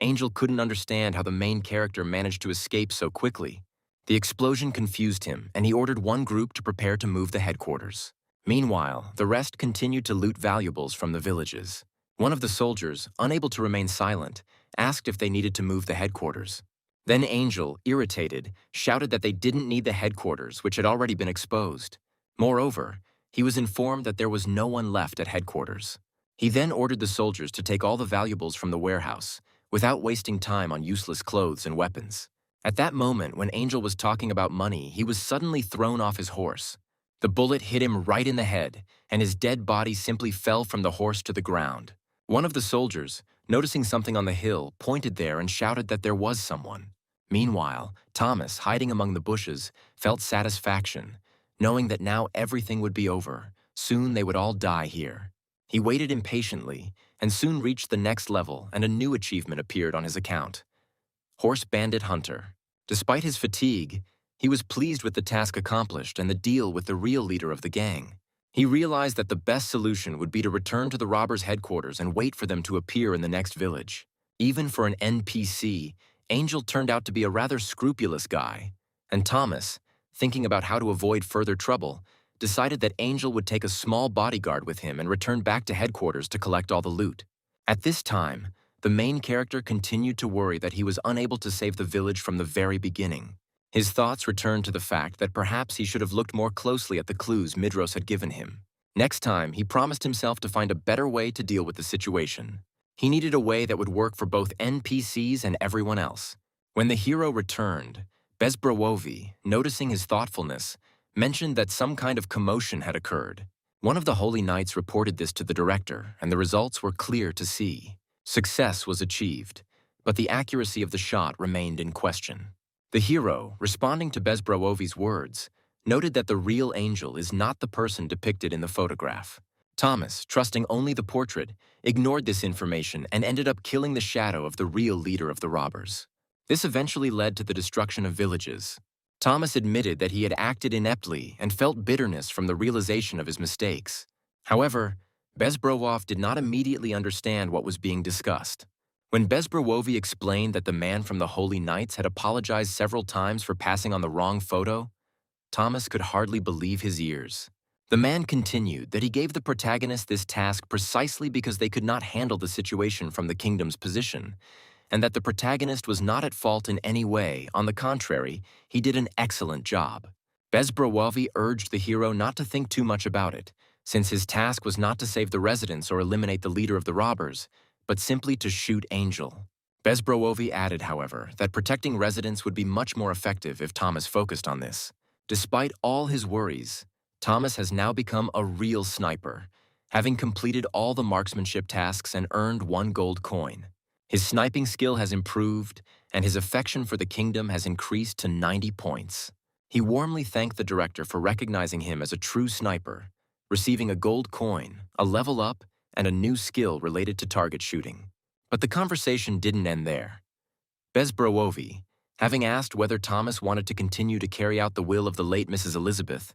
Speaker 1: Angel couldn't understand how the main character managed to escape so quickly. The explosion confused him, and he ordered one group to prepare to move the headquarters. Meanwhile, the rest continued to loot valuables from the villages. One of the soldiers, unable to remain silent, asked if they needed to move the headquarters. Then Angel, irritated, shouted that they didn't need the headquarters, which had already been exposed. Moreover, he was informed that there was no one left at headquarters. He then ordered the soldiers to take all the valuables from the warehouse, without wasting time on useless clothes and weapons. At that moment, when Angel was talking about money, he was suddenly thrown off his horse. The bullet hit him right in the head, and his dead body simply fell from the horse to the ground. One of the soldiers, noticing something on the hill, pointed there and shouted that there was someone. Meanwhile, Thomas, hiding among the bushes, felt satisfaction, knowing that now everything would be over. Soon they would all die here. He waited impatiently, and soon reached the next level, and a new achievement appeared on his account. Horse Bandit Hunter. Despite his fatigue, he was pleased with the task accomplished and the deal with the real leader of the gang. He realized that the best solution would be to return to the robbers' headquarters and wait for them to appear in the next village. Even for an NPC, Angel turned out to be a rather scrupulous guy, and Thomas, thinking about how to avoid further trouble, decided that Angel would take a small bodyguard with him and return back to headquarters to collect all the loot. At this time, the main character continued to worry that he was unable to save the village from the very beginning. His thoughts returned to the fact that perhaps he should have looked more closely at the clues Midros had given him. Next time, he promised himself to find a better way to deal with the situation. He needed a way that would work for both NPCs and everyone else. When the hero returned, Bezbrowovi, noticing his thoughtfulness, mentioned that some kind of commotion had occurred. One of the Holy Knights reported this to the director, and the results were clear to see. Success was achieved, but the accuracy of the shot remained in question. The hero, responding to Bezbrowovi's words, noted that the real Angel is not the person depicted in the photograph. Thomas, trusting only the portrait, ignored this information and ended up killing the shadow of the real leader of the robbers. This eventually led to the destruction of villages. Thomas admitted that he had acted ineptly and felt bitterness from the realization of his mistakes. However, Bezbrowov did not immediately understand what was being discussed. When Bezbrowovi explained that the man from the Holy Knights had apologized several times for passing on the wrong photo, Thomas could hardly believe his ears. The man continued that he gave the protagonist this task precisely because they could not handle the situation from the kingdom's position, and that the protagonist was not at fault in any way. On the contrary, he did an excellent job. Bezbrowovi urged the hero not to think too much about it, since his task was not to save the residents or eliminate the leader of the robbers, but simply to shoot Angel. Bezbrowovi added, however, that protecting residents would be much more effective if Thomas focused on this. Despite all his worries, Thomas has now become a real sniper, having completed all the marksmanship tasks and earned 1 gold coin. His sniping skill has improved, and his affection for the kingdom has increased to 90 points. He warmly thanked the director for recognizing him as a true sniper, receiving a gold coin, a level up, and a new skill related to target shooting. But the conversation didn't end there. Bezbrowovi, having asked whether Thomas wanted to continue to carry out the will of the late Mrs. Elizabeth,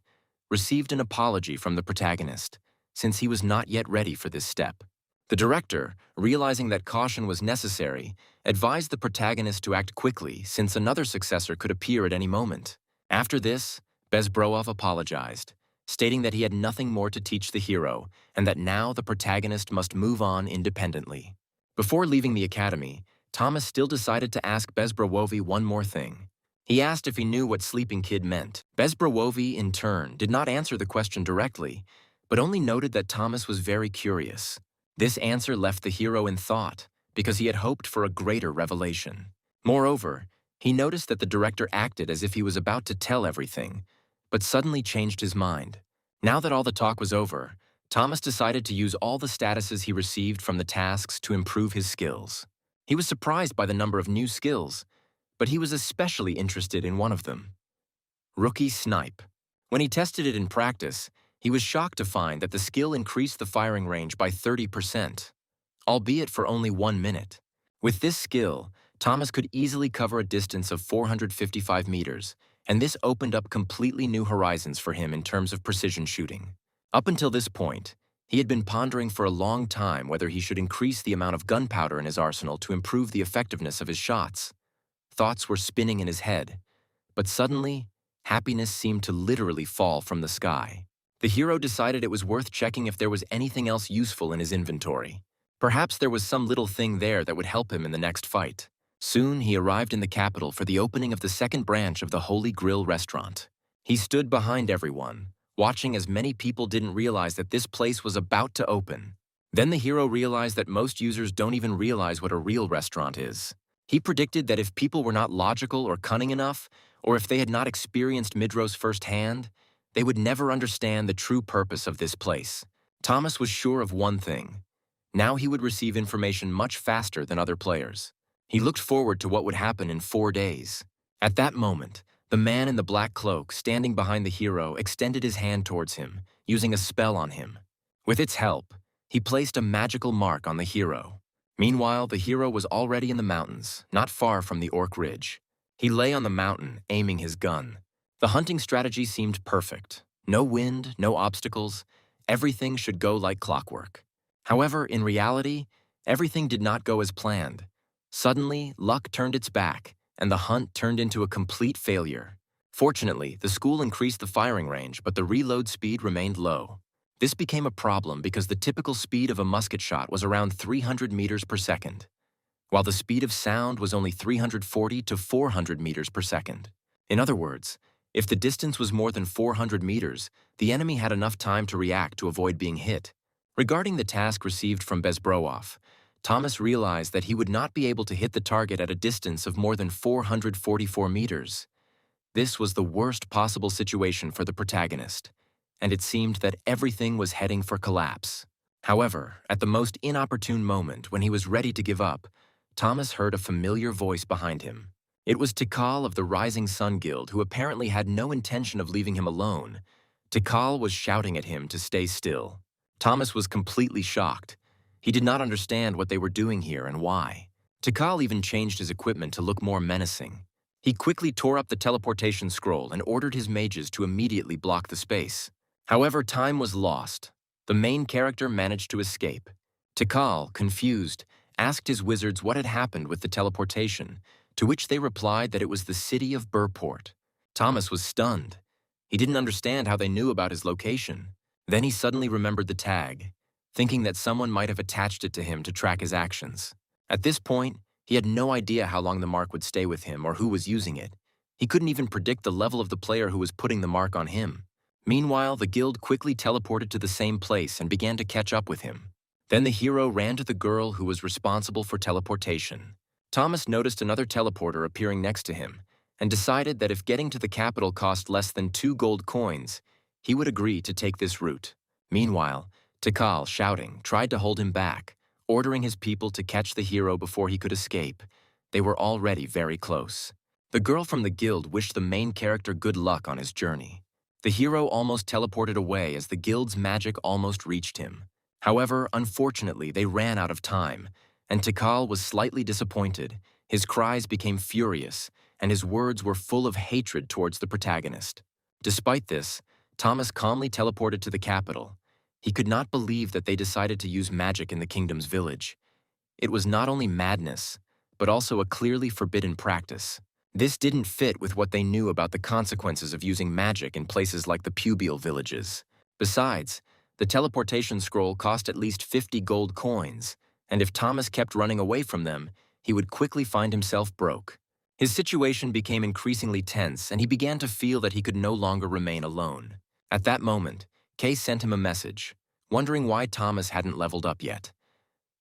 Speaker 1: received an apology from the protagonist, since he was not yet ready for this step. The director, realizing that caution was necessary, advised the protagonist to act quickly since another successor could appear at any moment. After this, Bezbrowov apologized, stating that he had nothing more to teach the hero and that now the protagonist must move on independently. Before leaving the academy, Thomas still decided to ask Bezbrowovi one more thing. He asked if he knew what sleeping kid meant. Bezbrowovi, in turn, did not answer the question directly, but only noted that Thomas was very curious. This answer left the hero in thought, because he had hoped for a greater revelation. Moreover, he noticed that the director acted as if he was about to tell everything, but suddenly changed his mind. Now that all the talk was over, Thomas decided to use all the statuses he received from the tasks to improve his skills. He was surprised by the number of new skills, but he was especially interested in one of them: Rookie Snipe. When he tested it in practice, he was shocked to find that the skill increased the firing range by 30%, albeit for only 1 minute. With this skill, Thomas could easily cover a distance of 455 meters, and this opened up completely new horizons for him in terms of precision shooting. Up until this point, he had been pondering for a long time whether he should increase the amount of gunpowder in his arsenal to improve the effectiveness of his shots. Thoughts were spinning in his head, but suddenly, happiness seemed to literally fall from the sky. The hero decided it was worth checking if there was anything else useful in his inventory. Perhaps there was some little thing there that would help him in the next fight. Soon he arrived in the capital for the opening of the second branch of the Holy Grill restaurant. He stood behind everyone, watching as many people didn't realize that this place was about to open. Then the hero realized that most users don't even realize what a real restaurant is. He predicted that if people were not logical or cunning enough, or if they had not experienced Midros firsthand, they would never understand the true purpose of this place. Thomas was sure of one thing. Now he would receive information much faster than other players. He looked forward to what would happen in 4 days. At that moment, the man in the black cloak standing behind the hero extended his hand towards him, using a spell on him. With its help, he placed a magical mark on the hero. Meanwhile, the hero was already in the mountains, not far from the Orc Ridge. He lay on the mountain, aiming his gun. The hunting strategy seemed perfect. No wind, no obstacles. Everything should go like clockwork. However, in reality, everything did not go as planned. Suddenly, luck turned its back, and the hunt turned into a complete failure. Fortunately, the school increased the firing range, but the reload speed remained low. This became a problem because the typical speed of a musket shot was around 300 meters per second, while the speed of sound was only 340 to 400 meters per second. In other words, if the distance was more than 400 meters, the enemy had enough time to react to avoid being hit. Regarding the task received from Bezbroov, Thomas realized that he would not be able to hit the target at a distance of more than 444 meters. This was the worst possible situation for the protagonist, and it seemed that everything was heading for collapse. However, at the most inopportune moment when he was ready to give up, Thomas heard a familiar voice behind him. It was Tikal of the Rising Sun Guild, who apparently had no intention of leaving him alone. Tikal was shouting at him to stay still. Thomas was completely shocked. He did not understand what they were doing here and why. Tikal even changed his equipment to look more menacing. He quickly tore up the teleportation scroll and ordered his mages to immediately block the space. However, time was lost. The main character managed to escape. Tikal, confused, asked his wizards what had happened with the teleportation, to which they replied that it was the city of Burport. Thomas was stunned. He didn't understand how they knew about his location. Then he suddenly remembered the tag, thinking that someone might have attached it to him to track his actions. At this point, he had no idea how long the mark would stay with him or who was using it. He couldn't even predict the level of the player who was putting the mark on him. Meanwhile, the guild quickly teleported to the same place and began to catch up with him. Then the hero ran to the girl who was responsible for teleportation. Thomas noticed another teleporter appearing next to him and decided that if getting to the capital cost less than 2 gold coins, he would agree to take this route. Meanwhile, Tikal, shouting, tried to hold him back, ordering his people to catch the hero before he could escape. They were already very close. The girl from the guild wished the main character good luck on his journey. The hero almost teleported away as the guild's magic almost reached him. However, unfortunately, they ran out of time, and Tikal was slightly disappointed. His cries became furious, and his words were full of hatred towards the protagonist. Despite this, Thomas calmly teleported to the capital. He could not believe that they decided to use magic in the kingdom's village. It was not only madness, but also a clearly forbidden practice. This didn't fit with what they knew about the consequences of using magic in places like the Pubial villages. Besides, the teleportation scroll cost at least 50 gold coins, and if Thomas kept running away from them, he would quickly find himself broke. His situation became increasingly tense, and he began to feel that he could no longer remain alone. At that moment, Kay sent him a message, wondering why Thomas hadn't leveled up yet.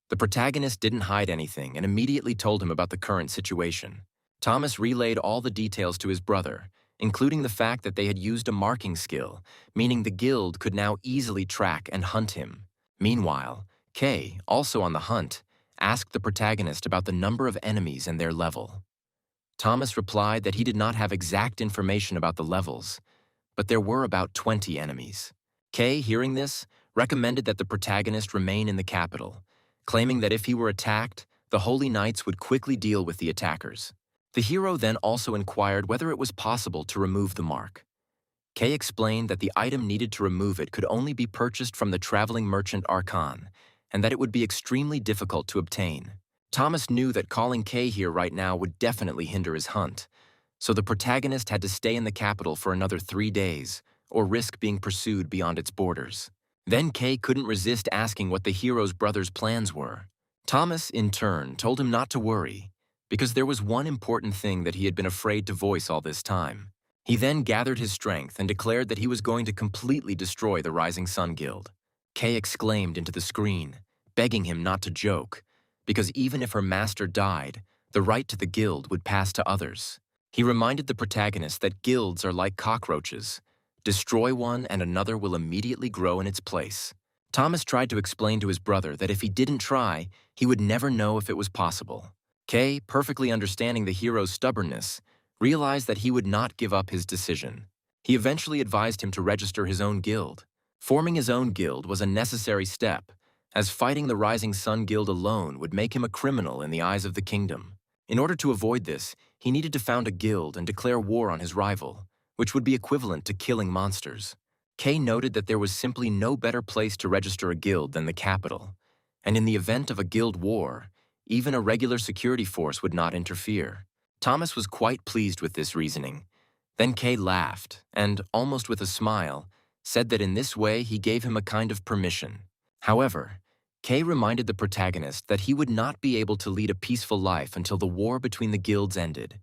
Speaker 1: The protagonist didn't hide anything and immediately told him about the current situation. Thomas relayed all the details to his brother, including the fact that they had used a marking skill, meaning the guild could now easily track and hunt him. Meanwhile, Kay, also on the hunt, asked the protagonist about the number of enemies and their level. Thomas replied that he did not have exact information about the levels, but there were about 20 enemies. Kay, hearing this, recommended that the protagonist remain in the capital, claiming that if he were attacked, the Holy Knights would quickly deal with the attackers. The hero then also inquired whether it was possible to remove the mark. Kay explained that the item needed to remove it could only be purchased from the traveling merchant Archon, and that it would be extremely difficult to obtain. Thomas knew that calling Kay here right now would definitely hinder his hunt, so the protagonist had to stay in the capital for another 3 days, or risk being pursued beyond its borders. Then Kay couldn't resist asking what the hero's brother's plans were. Thomas, in turn, told him not to worry, because there was one important thing that he had been afraid to voice all this time. He then gathered his strength and declared that he was going to completely destroy the Rising Sun Guild. Kay exclaimed into the screen, begging him not to joke, because even if her master died, the right to the guild would pass to others. He reminded the protagonist that guilds are like cockroaches. Destroy one and another will immediately grow in its place. Thomas tried to explain to his brother that if he didn't try, he would never know if it was possible. Kay, perfectly understanding the hero's stubbornness, realized that he would not give up his decision. He eventually advised him to register his own guild. Forming his own guild was a necessary step, as fighting the Rising Sun Guild alone would make him a criminal in the eyes of the kingdom. In order to avoid this, he needed to found a guild and declare war on his rival, which would be equivalent to killing monsters. Kay noted that there was simply no better place to register a guild than the capital, and in the event of a guild war, even a regular security force would not interfere. Thomas was quite pleased with this reasoning. Then Kay laughed, and, almost with a smile, said that in this way he gave him a kind of permission. However, Kay reminded the protagonist that he would not be able to lead a peaceful life until the war between the guilds ended.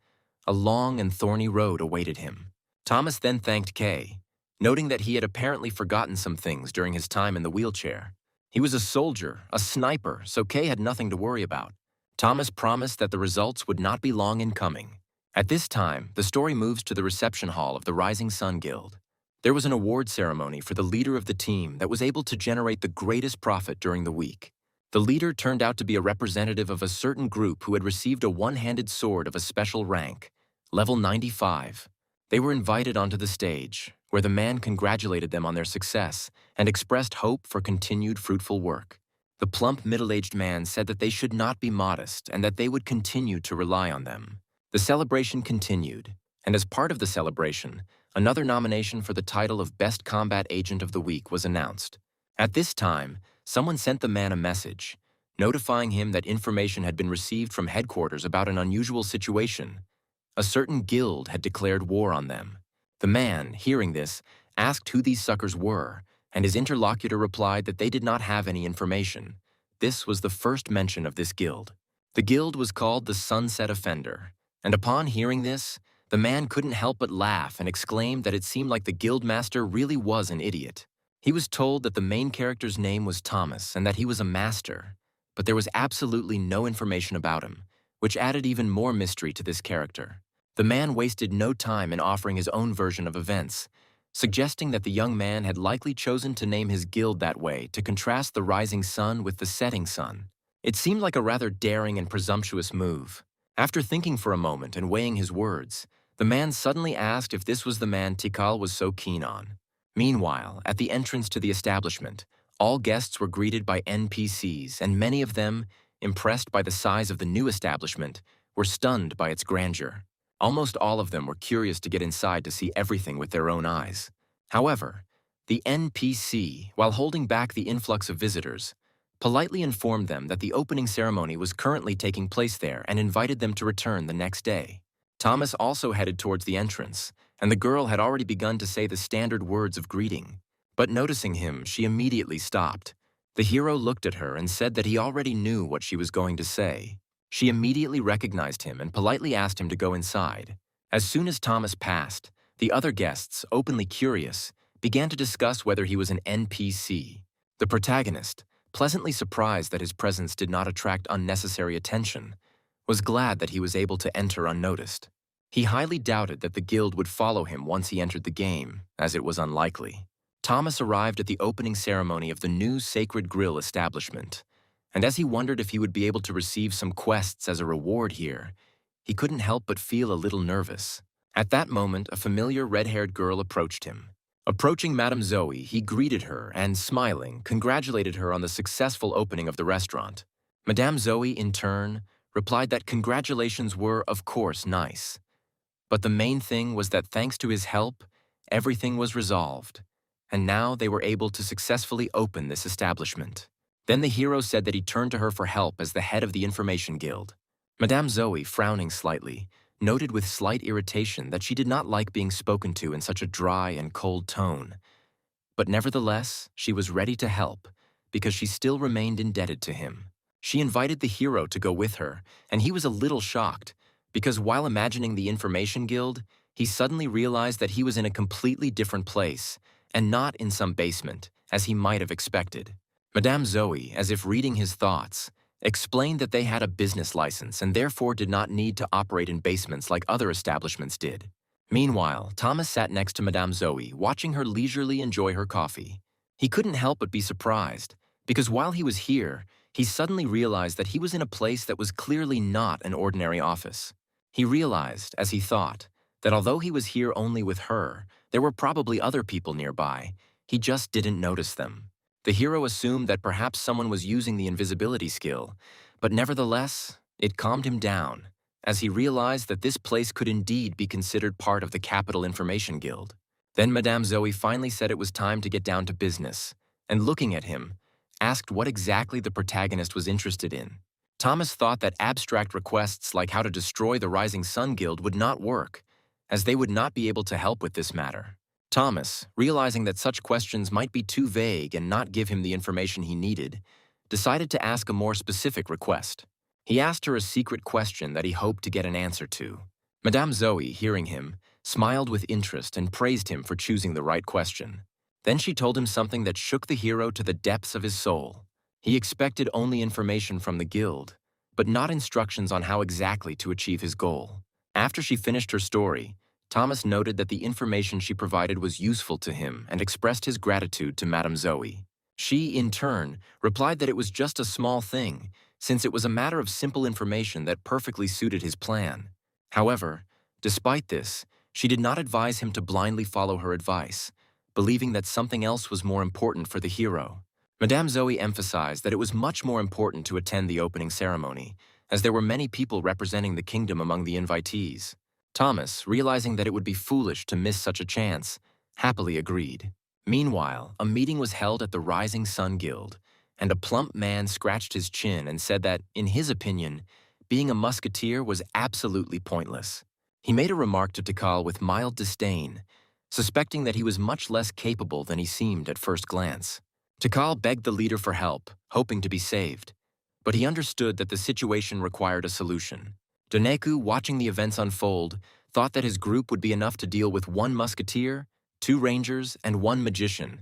Speaker 1: A long and thorny road awaited him. Thomas then thanked Kay, noting that he had apparently forgotten some things during his time in the wheelchair. He was a soldier, a sniper, so Kay had nothing to worry about. Thomas promised that the results would not be long in coming. At this time, the story moves to the reception hall of the Rising Sun Guild. There was an award ceremony for the leader of the team that was able to generate the greatest profit during the week. The leader turned out to be a representative of a certain group who had received a one-handed sword of a special rank, level 95. They were invited onto the stage, where the man congratulated them on their success and expressed hope for continued fruitful work. The plump, middle-aged man said that they should not be modest and that they would continue to rely on them. The celebration continued, and as part of the celebration, another nomination for the title of Best Combat Agent of the Week was announced. At this time, someone sent the man a message, notifying him that information had been received from headquarters about an unusual situation. A certain guild had declared war on them. The man, hearing this, asked who these suckers were, and his interlocutor replied that they did not have any information. This was the first mention of this guild. The guild was called the Sunset Offender, and upon hearing this, the man couldn't help but laugh and exclaimed that it seemed like the guildmaster really was an idiot. He was told that the main character's name was Thomas and that he was a master, but there was absolutely no information about him, which added even more mystery to this character. The man wasted no time in offering his own version of events, suggesting that the young man had likely chosen to name his guild that way to contrast the rising sun with the setting sun. It seemed like a rather daring and presumptuous move. After thinking for a moment and weighing his words, the man suddenly asked if this was the man Tikal was so keen on. Meanwhile, at the entrance to the establishment, all guests were greeted by NPCs, and many of them, impressed by the size of the new establishment, were stunned by its grandeur. Almost all of them were curious to get inside to see everything with their own eyes. However, the NPC, while holding back the influx of visitors, politely informed them that the opening ceremony was currently taking place there and invited them to return the next day. Thomas also headed towards the entrance, and the girl had already begun to say the standard words of greeting. But noticing him, she immediately stopped. The hero looked at her and said that he already knew what she was going to say. She immediately recognized him and politely asked him to go inside. As soon as Thomas passed, the other guests, openly curious, began to discuss whether he was an NPC. The protagonist, pleasantly surprised that his presence did not attract unnecessary attention, was glad that he was able to enter unnoticed. He highly doubted that the guild would follow him once he entered the game, as it was unlikely. Thomas arrived at the opening ceremony of the new Sacred Grill establishment, and as he wondered if he would be able to receive some quests as a reward here, he couldn't help but feel a little nervous. At that moment, a familiar red-haired girl approached him. Approaching Madame Zoe, he greeted her and, smiling, congratulated her on the successful opening of the restaurant. Madame Zoe, in turn, replied that congratulations were, of course, nice. But the main thing was that thanks to his help, everything was resolved, and now they were able to successfully open this establishment. Then the hero said that he turned to her for help as the head of the Information Guild. Madame Zoe, frowning slightly, noted with slight irritation that she did not like being spoken to in such a dry and cold tone. But nevertheless, she was ready to help, because she still remained indebted to him. She invited the hero to go with her, and he was a little shocked, because while imagining the Information Guild, he suddenly realized that he was in a completely different place, and not in some basement, as he might have expected. Madame Zoe, as if reading his thoughts, explained that they had a business license and therefore did not need to operate in basements like other establishments did. Meanwhile, Thomas sat next to Madame Zoe, watching her leisurely enjoy her coffee. He couldn't help but be surprised, because while he was here, he suddenly realized that he was in a place that was clearly not an ordinary office. He realized, as he thought, that although he was here only with her, there were probably other people nearby. He just didn't notice them. The hero assumed that perhaps someone was using the invisibility skill, but nevertheless, it calmed him down, as he realized that this place could indeed be considered part of the Capital Information Guild. Then Madame Zoe finally said it was time to get down to business, and looking at him, asked what exactly the protagonist was interested in. Thomas thought that abstract requests like how to destroy the Rising Sun Guild would not work, as they would not be able to help with this matter. Thomas, realizing that such questions might be too vague and not give him the information he needed, decided to ask a more specific request. He asked her a secret question that he hoped to get an answer to. Madame Zoe, hearing him, smiled with interest and praised him for choosing the right question. Then she told him something that shook the hero to the depths of his soul. He expected only information from the guild, but not instructions on how exactly to achieve his goal. After she finished her story, Thomas noted that the information she provided was useful to him and expressed his gratitude to Madame Zoe. She, in turn, replied that it was just a small thing, since it was a matter of simple information that perfectly suited his plan. However, despite this, she did not advise him to blindly follow her advice, believing that something else was more important for the hero. Madame Zoe emphasized that it was much more important to attend the opening ceremony, as there were many people representing the kingdom among the invitees. Thomas, realizing that it would be foolish to miss such a chance, happily agreed. Meanwhile, a meeting was held at the Rising Sun Guild, and a plump man scratched his chin and said that, in his opinion, being a musketeer was absolutely pointless. He made a remark to Tikal with mild disdain, suspecting that he was much less capable than he seemed at first glance. Tikal begged the leader for help, hoping to be saved, but he understood that the situation required a solution. Doneku, watching the events unfold, thought that his group would be enough to deal with 1 musketeer, 2 rangers, and 1 magician.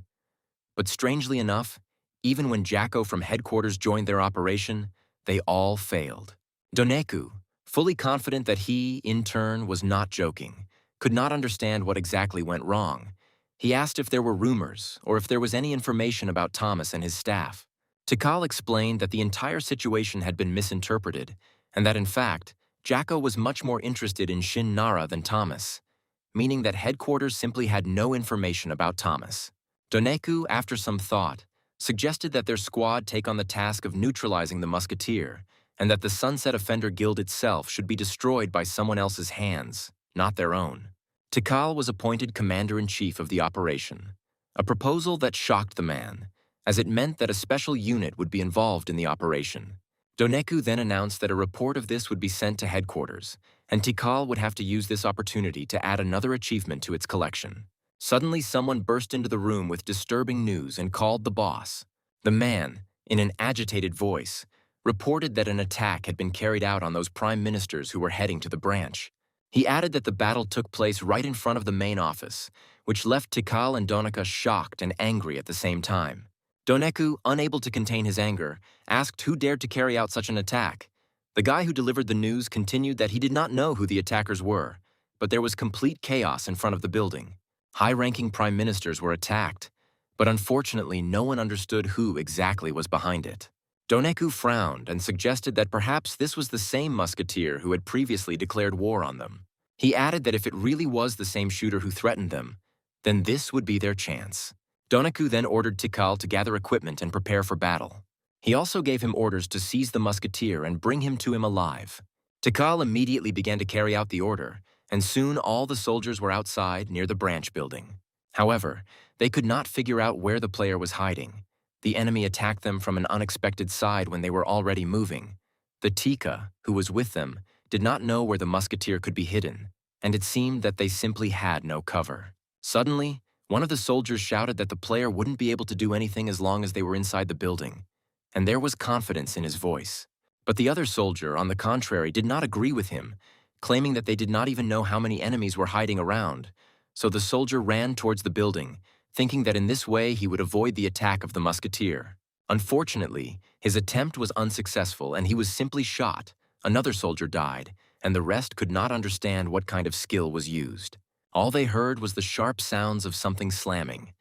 Speaker 1: But strangely enough, even when Jacko from headquarters joined their operation, they all failed. Doneku, fully confident that he, in turn, was not joking, could not understand what exactly went wrong. He asked if there were rumors or if there was any information about Thomas and his staff. Tikal explained that the entire situation had been misinterpreted, and that in fact, Jacko was much more interested in Shin Nara than Thomas, meaning that headquarters simply had no information about Thomas. Doneku, after some thought, suggested that their squad take on the task of neutralizing the musketeer, and that the Sunset Offender Guild itself should be destroyed by someone else's hands, not their own. Tikal was appointed commander-in-chief of the operation, a proposal that shocked the man, as it meant that a special unit would be involved in the operation. Doneku then announced that a report of this would be sent to headquarters, and Tikal would have to use this opportunity to add another achievement to its collection. Suddenly, someone burst into the room with disturbing news and called the boss. The man, in an agitated voice, reported that an attack had been carried out on those prime ministers who were heading to the branch. He added that the battle took place right in front of the main office, which left Tikal and Donika shocked and angry at the same time. Doneku, unable to contain his anger, asked who dared to carry out such an attack. The guy who delivered the news continued that he did not know who the attackers were, but there was complete chaos in front of the building. High-ranking prime ministers were attacked, but unfortunately no one understood who exactly was behind it. Doneku frowned and suggested that perhaps this was the same musketeer who had previously declared war on them. He added that if it really was the same shooter who threatened them, then this would be their chance. Doneku then ordered Tikal to gather equipment and prepare for battle. He also gave him orders to seize the musketeer and bring him to him alive. Tikal immediately began to carry out the order, and soon all the soldiers were outside near the branch building. However, they could not figure out where the player was hiding. The enemy attacked them from an unexpected side when they were already moving. The Tika, who was with them, did not know where the musketeer could be hidden, and it seemed that they simply had no cover. Suddenly, one of the soldiers shouted that the player wouldn't be able to do anything as long as they were inside the building. and there was confidence in his voice. But the other soldier, on the contrary, did not agree with him, claiming that they did not even know how many enemies were hiding around. So the soldier ran towards the building, thinking that in this way he would avoid the attack of the musketeer. Unfortunately, his attempt was unsuccessful and he was simply shot. Another soldier died, and the rest could not understand what kind of skill was used. All they heard was the sharp sounds of something slamming.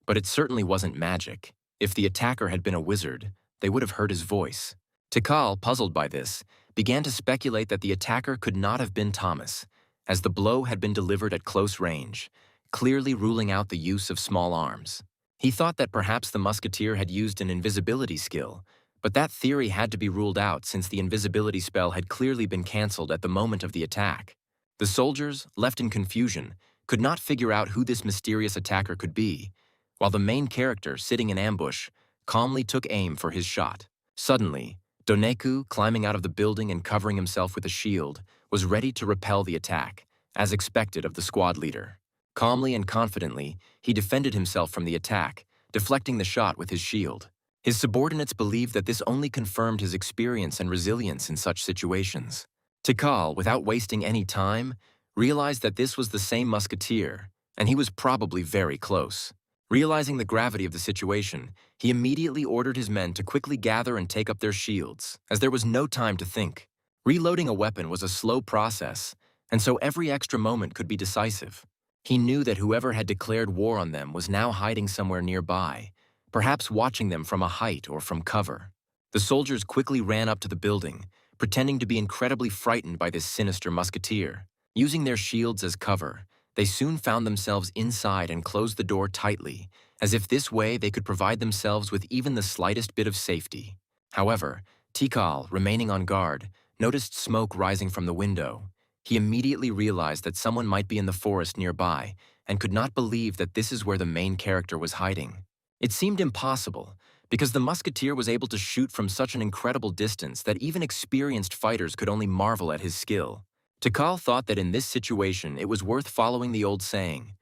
Speaker 1: But it certainly wasn't magic. If the attacker had been a wizard, they would have heard his voice. Tikal, puzzled by this, began to speculate that the attacker could not have been Thomas, as the blow had been delivered at close range, clearly ruling out the use of small arms. He thought that perhaps the musketeer had used an invisibility skill, but that theory had to be ruled out since the invisibility spell had clearly been cancelled at the moment of the attack. The soldiers, left in confusion, could not figure out who this mysterious attacker could be, while the main character, sitting in ambush, calmly took aim for his shot. Suddenly, Doneku, climbing out of the building and covering himself with a shield, was ready to repel the attack, as expected of the squad leader. Calmly and confidently, he defended himself from the attack, deflecting the shot with his shield. His subordinates believed that this only confirmed his experience and resilience in such situations. Tikal, without wasting any time, realized that this was the same musketeer, and he was probably very close. Realizing the gravity of the situation, he immediately ordered his men to quickly gather and take up their shields, as there was no time to think. Reloading a weapon was a slow process, and so every extra moment could be decisive. He knew that whoever had declared war on them was now hiding somewhere nearby, perhaps watching them from a height or from cover. The soldiers quickly ran up to the building, pretending to be incredibly frightened by this sinister musketeer. Using their shields as cover, they soon found themselves inside and closed the door tightly, as if this way they could provide themselves with even the slightest bit of safety. However, Tikal, remaining on guard, noticed smoke rising from the window. He immediately realized that someone might be in the forest nearby and could not believe that this is where the main character was hiding. It seemed impossible, because the musketeer was able to shoot from such an incredible distance that even experienced fighters could only marvel at his skill. Tikal thought that in this situation it was worth following the old saying,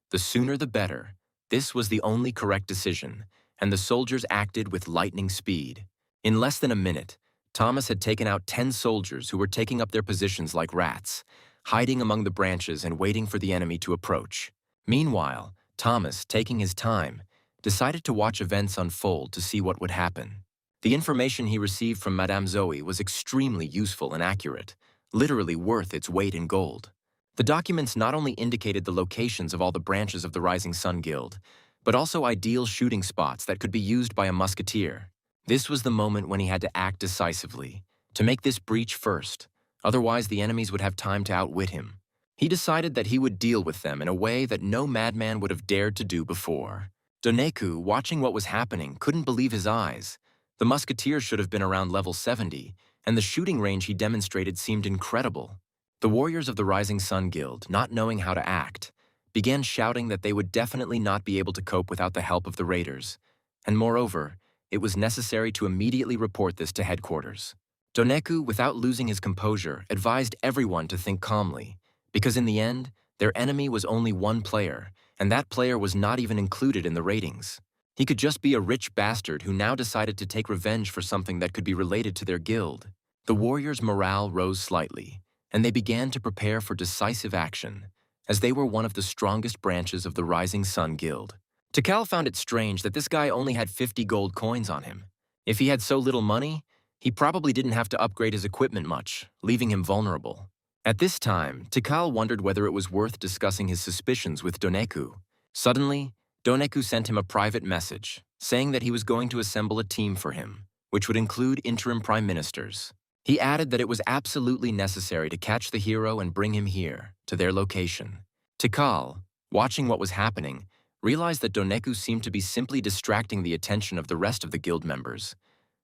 Speaker 1: "The sooner the better." This was the only correct decision, and the soldiers acted with lightning speed. In less than a minute, Thomas had taken out 10 soldiers who were taking up their positions like rats, hiding among the branches and waiting for the enemy to approach. Meanwhile, Thomas, taking his time, decided to watch events unfold to see what would happen. The information he received from Madame Zoe was extremely useful and accurate, literally worth its weight in gold. The documents not only indicated the locations of all the branches of the Rising Sun Guild, but also ideal shooting spots that could be used by a musketeer. This was the moment when he had to act decisively, to make this breach first, otherwise the enemies would have time to outwit him. He decided that he would deal with them in a way that no madman would have dared to do before. Doneku, watching what was happening, couldn't believe his eyes. The musketeer should have been around level 70, and the shooting range he demonstrated seemed incredible. The warriors of the Rising Sun Guild, not knowing how to act, began shouting that they would definitely not be able to cope without the help of the raiders, and moreover, it was necessary to immediately report this to headquarters. Doneku, without losing his composure, advised everyone to think calmly, because in the end, their enemy was only one player, and that player was not even included in the ratings. He could just be a rich bastard who now decided to take revenge for something that could be related to their guild. The warriors' morale rose slightly, and they began to prepare for decisive action, as they were one of the strongest branches of the Rising Sun Guild. Tikal found it strange that this guy only had 50 gold coins on him. If he had so little money, he probably didn't have to upgrade his equipment much, leaving him vulnerable. At this time, Tikal wondered whether it was worth discussing his suspicions with Doneku. Suddenly, Doneku sent him a private message, saying that he was going to assemble a team for him, which would include interim prime ministers. He added that it was absolutely necessary to catch the hero and bring him here, to their location. Tikal, watching what was happening, realized that Doneku seemed to be simply distracting the attention of the rest of the guild members.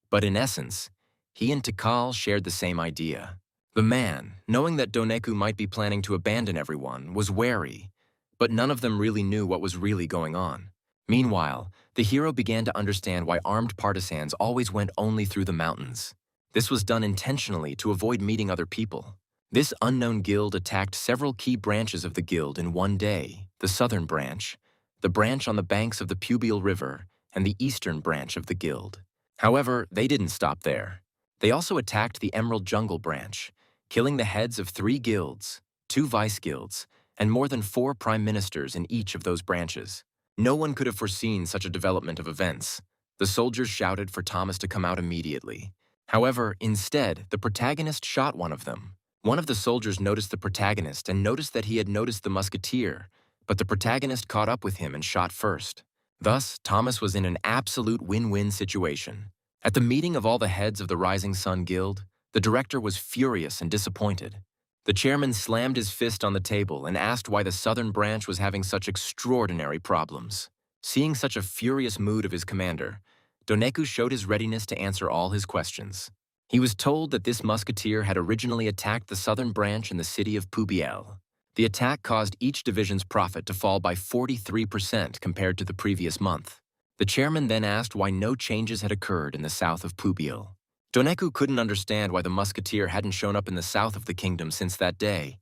Speaker 1: But in essence, he and Tikal shared the same idea. The man, knowing that Doneku might be planning to abandon everyone, was wary, but none of them really knew what was really going on. Meanwhile, the hero began to understand why armed partisans always went only through the mountains. This was done intentionally to avoid meeting other people. This unknown guild attacked several key branches of the guild in one day: the southern branch, the branch on the banks of the Pubial River, and the eastern branch of the guild. However, they didn't stop there. They also attacked the Emerald Jungle branch, killing the heads of 3 guilds, 2 vice guilds, and more than 4 prime ministers in each of those branches. No one could have foreseen such a development of events. The soldiers shouted for Thomas to come out immediately. However, instead, the protagonist shot one of them. One of the soldiers noticed the protagonist and noticed that he had noticed the musketeer, but the protagonist caught up with him and shot first. Thus, Thomas was in an absolute win-win situation. At the meeting of all the heads of the Rising Sun Guild, the director was furious and disappointed. The chairman slammed his fist on the table and asked why the southern branch was having such extraordinary problems. Seeing such a furious mood of his commander, Doneku showed his readiness to answer all his questions. He was told that this musketeer had originally attacked the southern branch in the city of Pubiel. The attack caused each division's profit to fall by 43% compared to the previous month. The chairman then asked why no changes had occurred in the south of Pubiel. Doneku couldn't understand why the musketeer hadn't shown up in the south of the kingdom since that day.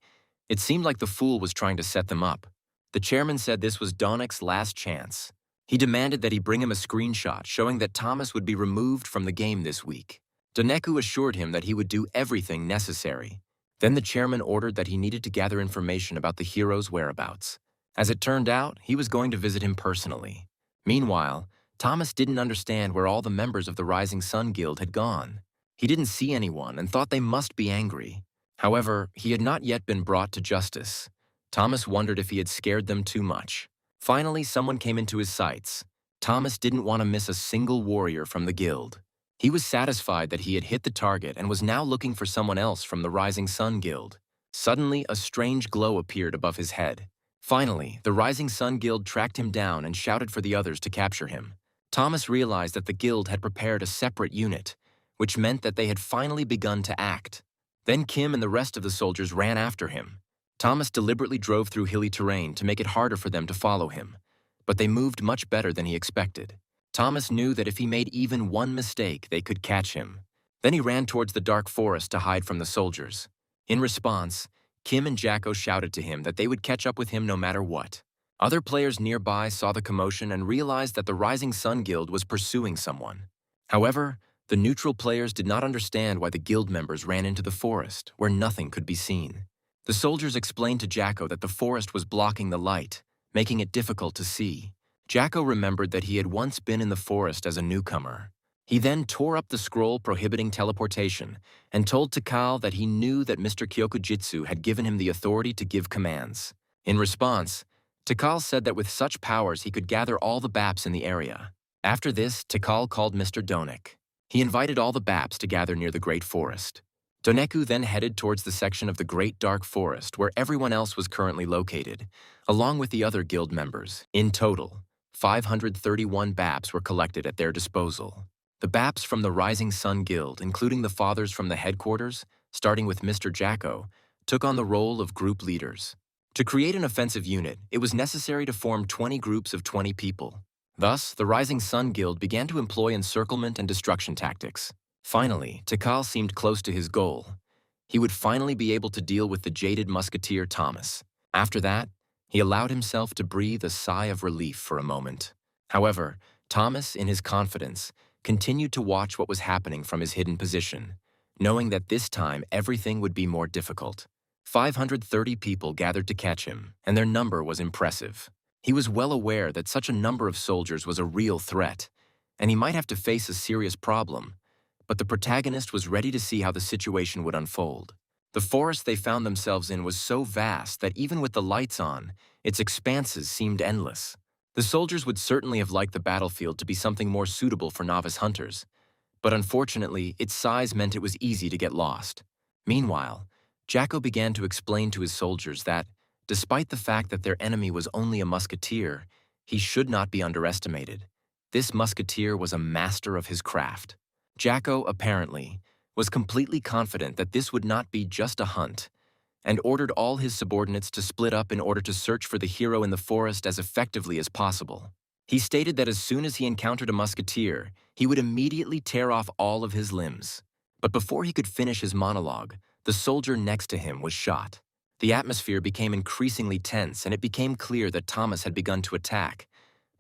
Speaker 1: It seemed like the fool was trying to set them up. The chairman said this was Donek's last chance. He demanded that he bring him a screenshot showing that Thomas would be removed from the game this week. Doneku assured him that he would do everything necessary. Then the chairman ordered that he needed to gather information about the hero's whereabouts. As it turned out, he was going to visit him personally. Meanwhile, Thomas didn't understand where all the members of the Rising Sun Guild had gone. He didn't see anyone and thought they must be angry. However, he had not yet been brought to justice. Thomas wondered if he had scared them too much. Finally, someone came into his sights. Thomas didn't want to miss a single warrior from the guild. He was satisfied that he had hit the target and was now looking for someone else from the Rising Sun Guild. Suddenly, a strange glow appeared above his head. Finally, the Rising Sun Guild tracked him down and shouted for the others to capture him. Thomas realized that the guild had prepared a separate unit, which meant that they had finally begun to act. Then Kim and the rest of the soldiers ran after him. Thomas deliberately drove through hilly terrain to make it harder for them to follow him, but they moved much better than he expected. Thomas knew that if he made even one mistake, they could catch him. Then he ran towards the dark forest to hide from the soldiers. In response, Kim and Jacko shouted to him that they would catch up with him no matter what. Other players nearby saw the commotion and realized that the Rising Sun Guild was pursuing someone. However, the neutral players did not understand why the guild members ran into the forest, where nothing could be seen. The soldiers explained to Jacko that the forest was blocking the light, making it difficult to see. Jacko remembered that he had once been in the forest as a newcomer. He then tore up the scroll prohibiting teleportation and told Takal that he knew that Mr. Kyokujitsu had given him the authority to give commands. In response, Takal said that with such powers he could gather all the Baps in the area. After this, Takal called Mr. Donek. He invited all the Baps to gather near the Great Forest. Doneku then headed towards the section of the Great Dark Forest where everyone else was currently located, along with the other guild members. In total, 531 Baps were collected at their disposal. The Baps from the Rising Sun Guild, including the fathers from the headquarters, starting with Mr. Jacko, took on the role of group leaders. To create an offensive unit, it was necessary to form 20 groups of 20 people. Thus, the Rising Sun Guild began to employ encirclement and destruction tactics. Finally, Takal seemed close to his goal. He would finally be able to deal with the jaded musketeer Thomas. After that, he allowed himself to breathe a sigh of relief for a moment. However, Thomas, in his confidence, continued to watch what was happening from his hidden position, knowing that this time everything would be more difficult. 530 people gathered to catch him, and their number was impressive. He was well aware that such a number of soldiers was a real threat, and he might have to face a serious problem, but the protagonist was ready to see how the situation would unfold. The forest they found themselves in was so vast that even with the lights on, its expanses seemed endless. The soldiers would certainly have liked the battlefield to be something more suitable for novice hunters, but unfortunately, its size meant it was easy to get lost. Meanwhile, Jacko began to explain to his soldiers that, despite the fact that their enemy was only a musketeer, he should not be underestimated. This musketeer was a master of his craft. Jacko, apparently, was completely confident that this would not be just a hunt, and ordered all his subordinates to split up in order to search for the hero in the forest as effectively as possible. He stated that as soon as he encountered a musketeer, he would immediately tear off all of his limbs. But before he could finish his monologue, the soldier next to him was shot. The atmosphere became increasingly tense, and it became clear that Thomas had begun to attack,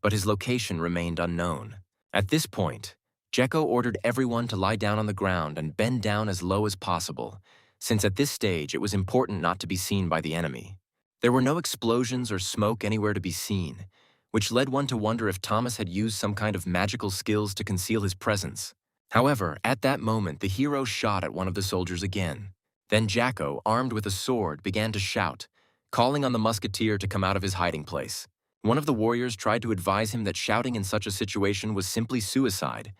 Speaker 1: but his location remained unknown. At this point, Jekko ordered everyone to lie down on the ground and bend down as low as possible, since at this stage it was important not to be seen by the enemy. There were no explosions or smoke anywhere to be seen, which led one to wonder if Thomas had used some kind of magical skills to conceal his presence. However, at that moment, the hero shot at one of the soldiers again. Then Jacko, armed with a sword, began to shout, calling on the musketeer to come out of his hiding place. One of the warriors tried to advise him that shouting in such a situation was simply suicide,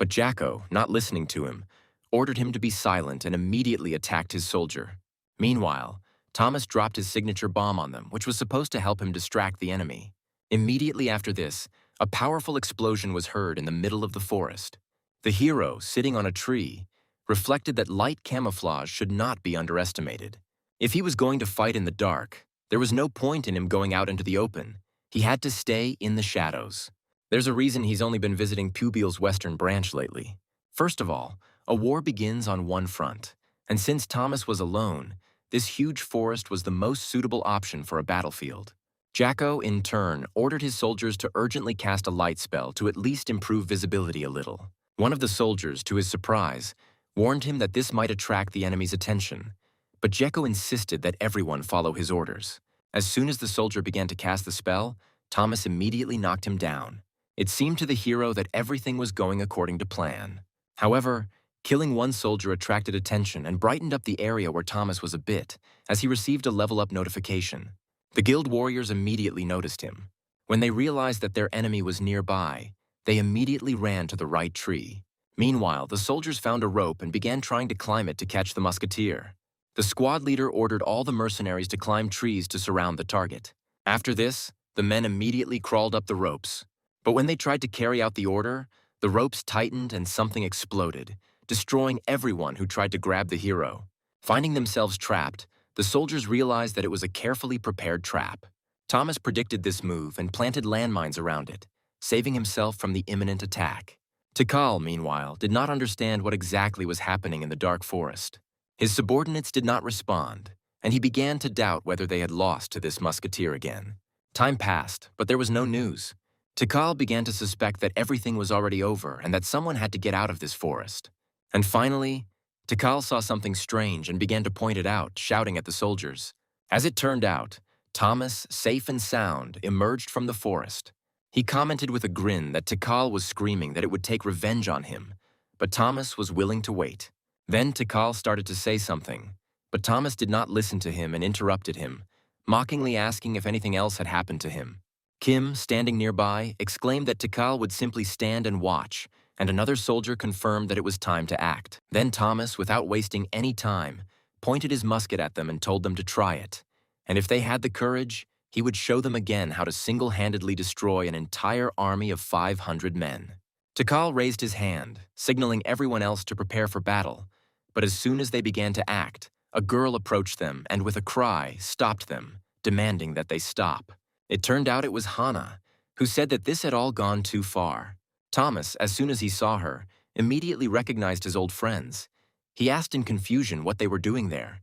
Speaker 1: but Jacko, not listening to him, ordered him to be silent and immediately attacked his soldier. Meanwhile, Thomas dropped his signature bomb on them, which was supposed to help him distract the enemy. Immediately after this, a powerful explosion was heard in the middle of the forest. The hero, sitting on a tree, reflected that light camouflage should not be underestimated. If he was going to fight in the dark, there was no point in him going out into the open. He had to stay in the shadows. There's a reason he's only been visiting Pubile's western branch lately. First of all, a war begins on one front, and since Thomas was alone, this huge forest was the most suitable option for a battlefield. Jacko, in turn, ordered his soldiers to urgently cast a light spell to at least improve visibility a little. One of the soldiers, to his surprise, warned him that this might attract the enemy's attention, but Jekko insisted that everyone follow his orders. As soon as the soldier began to cast the spell, Thomas immediately knocked him down. It seemed to the hero that everything was going according to plan. However, killing one soldier attracted attention and brightened up the area where Thomas was a bit, as he received a level-up notification. The guild warriors immediately noticed him. When they realized that their enemy was nearby, they immediately ran to the right tree. Meanwhile, the soldiers found a rope and began trying to climb it to catch the musketeer. The squad leader ordered all the mercenaries to climb trees to surround the target. After this, the men immediately crawled up the ropes. But when they tried to carry out the order, the ropes tightened and something exploded, destroying everyone who tried to grab the hero. Finding themselves trapped, the soldiers realized that it was a carefully prepared trap. Thomas predicted this move and planted landmines around it, saving himself from the imminent attack. Tikal, meanwhile, did not understand what exactly was happening in the dark forest. His subordinates did not respond, and he began to doubt whether they had lost to this musketeer again. Time passed, but there was no news. Tikal began to suspect that everything was already over and that someone had to get out of this forest. And finally, Tikal saw something strange and began to point it out, shouting at the soldiers. As it turned out, Thomas, safe and sound, emerged from the forest. He commented with a grin that Tikal was screaming that it would take revenge on him, but Thomas was willing to wait. Then Tikal started to say something, but Thomas did not listen to him and interrupted him, mockingly asking if anything else had happened to him. Kim, standing nearby, exclaimed that Tikal would simply stand and watch, and another soldier confirmed that it was time to act. Then Thomas, without wasting any time, pointed his musket at them and told them to try it. And if they had the courage, he would show them again how to single-handedly destroy an entire army of 500 men. Tikal raised his hand, signaling everyone else to prepare for battle, but as soon as they began to act, a girl approached them and with a cry stopped them, demanding that they stop. It turned out it was Hana, who said that this had all gone too far. Thomas, as soon as he saw her, immediately recognized his old friends. He asked in confusion what they were doing there.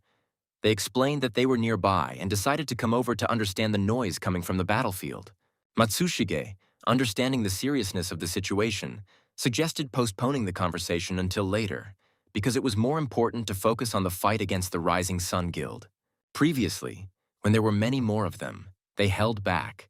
Speaker 1: They explained that they were nearby and decided to come over to understand the noise coming from the battlefield. Matsushige, understanding the seriousness of the situation, suggested postponing the conversation until later, because it was more important to focus on the fight against the Rising Sun Guild. Previously, when there were many more of them, they held back.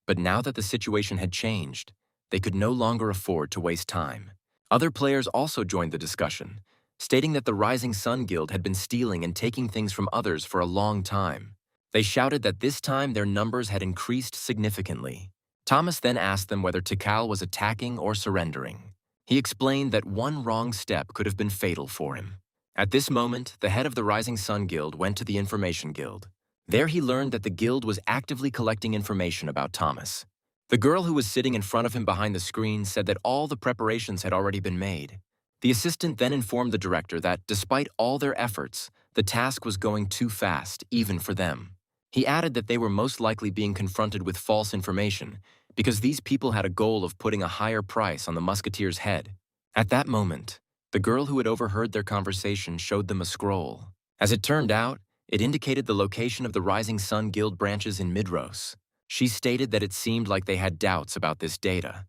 Speaker 1: But now that the situation had changed, they could no longer afford to waste time. Other players also joined the discussion, stating that the Rising Sun Guild had been stealing and taking things from others for a long time. They shouted that this time their numbers had increased significantly. Thomas then asked them whether Tikal was attacking or surrendering. He explained that one wrong step could have been fatal for him. At this moment, the head of the Rising Sun Guild went to the Information Guild. There he learned that the guild was actively collecting information about Thomas. The girl who was sitting in front of him behind the screen said that all the preparations had already been made. The assistant then informed the director that, despite all their efforts, the task was going too fast, even for them. He added that they were most likely being confronted with false information because these people had a goal of putting a higher price on the musketeer's head. At that moment, the girl who had overheard their conversation showed them a scroll. As it turned out, it indicated the location of the Rising Sun Guild branches in Midros. She stated that it seemed like they had doubts about this data,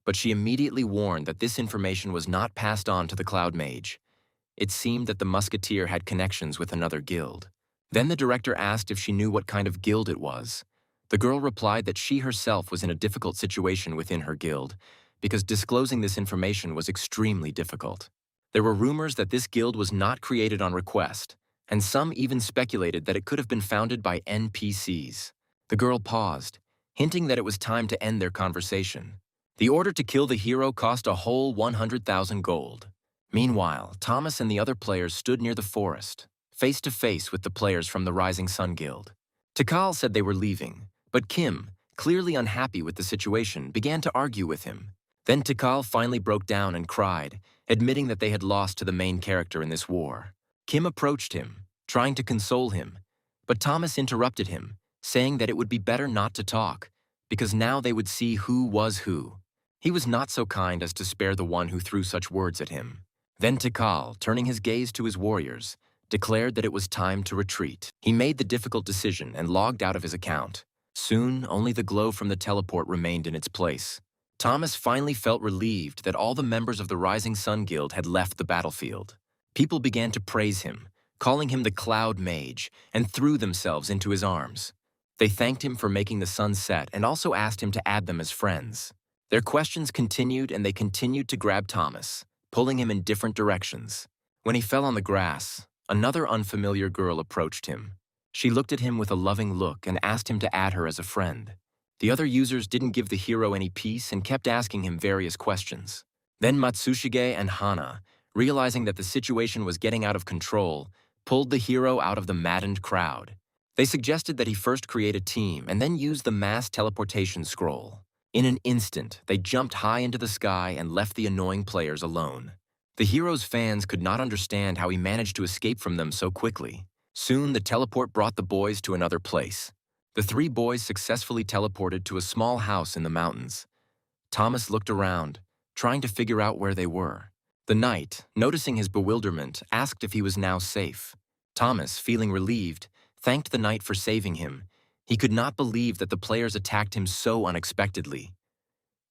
Speaker 1: but she immediately warned that this information was not passed on to the Cloud Mage. It seemed that the musketeer had connections with another guild. Then the director asked if she knew what kind of guild it was. The girl replied that she herself was in a difficult situation within her guild, because disclosing this information was extremely difficult. There were rumors that this guild was not created on request, and some even speculated that it could have been founded by NPCs. The girl paused, hinting that it was time to end their conversation. The order to kill the hero cost a whole 100,000 gold. Meanwhile, Thomas and the other players stood near the forest, face to face with the players from the Rising Sun Guild. Tikal said they were leaving, but Kim, clearly unhappy with the situation, began to argue with him. Then Tikal finally broke down and cried, admitting that they had lost to the main character in this war. Kim approached him, trying to console him, but Thomas interrupted him, saying that it would be better not to talk, because now they would see who was who. He was not so kind as to spare the one who threw such words at him. Then Tikal, turning his gaze to his warriors, declared that it was time to retreat. He made the difficult decision and logged out of his account. Soon, only the glow from the teleport remained in its place. Thomas finally felt relieved that all the members of the Rising Sun Guild had left the battlefield. People began to praise him, calling him the Cloud Mage, and threw themselves into his arms. They thanked him for making the sun set and also asked him to add them as friends. Their questions continued, and they continued to grab Thomas, pulling him in different directions. When he fell on the grass, another unfamiliar girl approached him. She looked at him with a loving look and asked him to add her as a friend. The other users didn't give the hero any peace and kept asking him various questions. Then Matsushige and Hana, realizing that the situation was getting out of control, pulled the hero out of the maddened crowd. They suggested that he first create a team and then use the mass teleportation scroll. In an instant, they jumped high into the sky and left the annoying players alone. The hero's fans could not understand how he managed to escape from them so quickly. Soon, the teleport brought the boys to another place. The three boys successfully teleported to a small house in the mountains. Thomas looked around, trying to figure out where they were. The knight, noticing his bewilderment, asked if he was now safe. Thomas, feeling relieved, thanked the knight for saving him. He could not believe that the players attacked him so unexpectedly.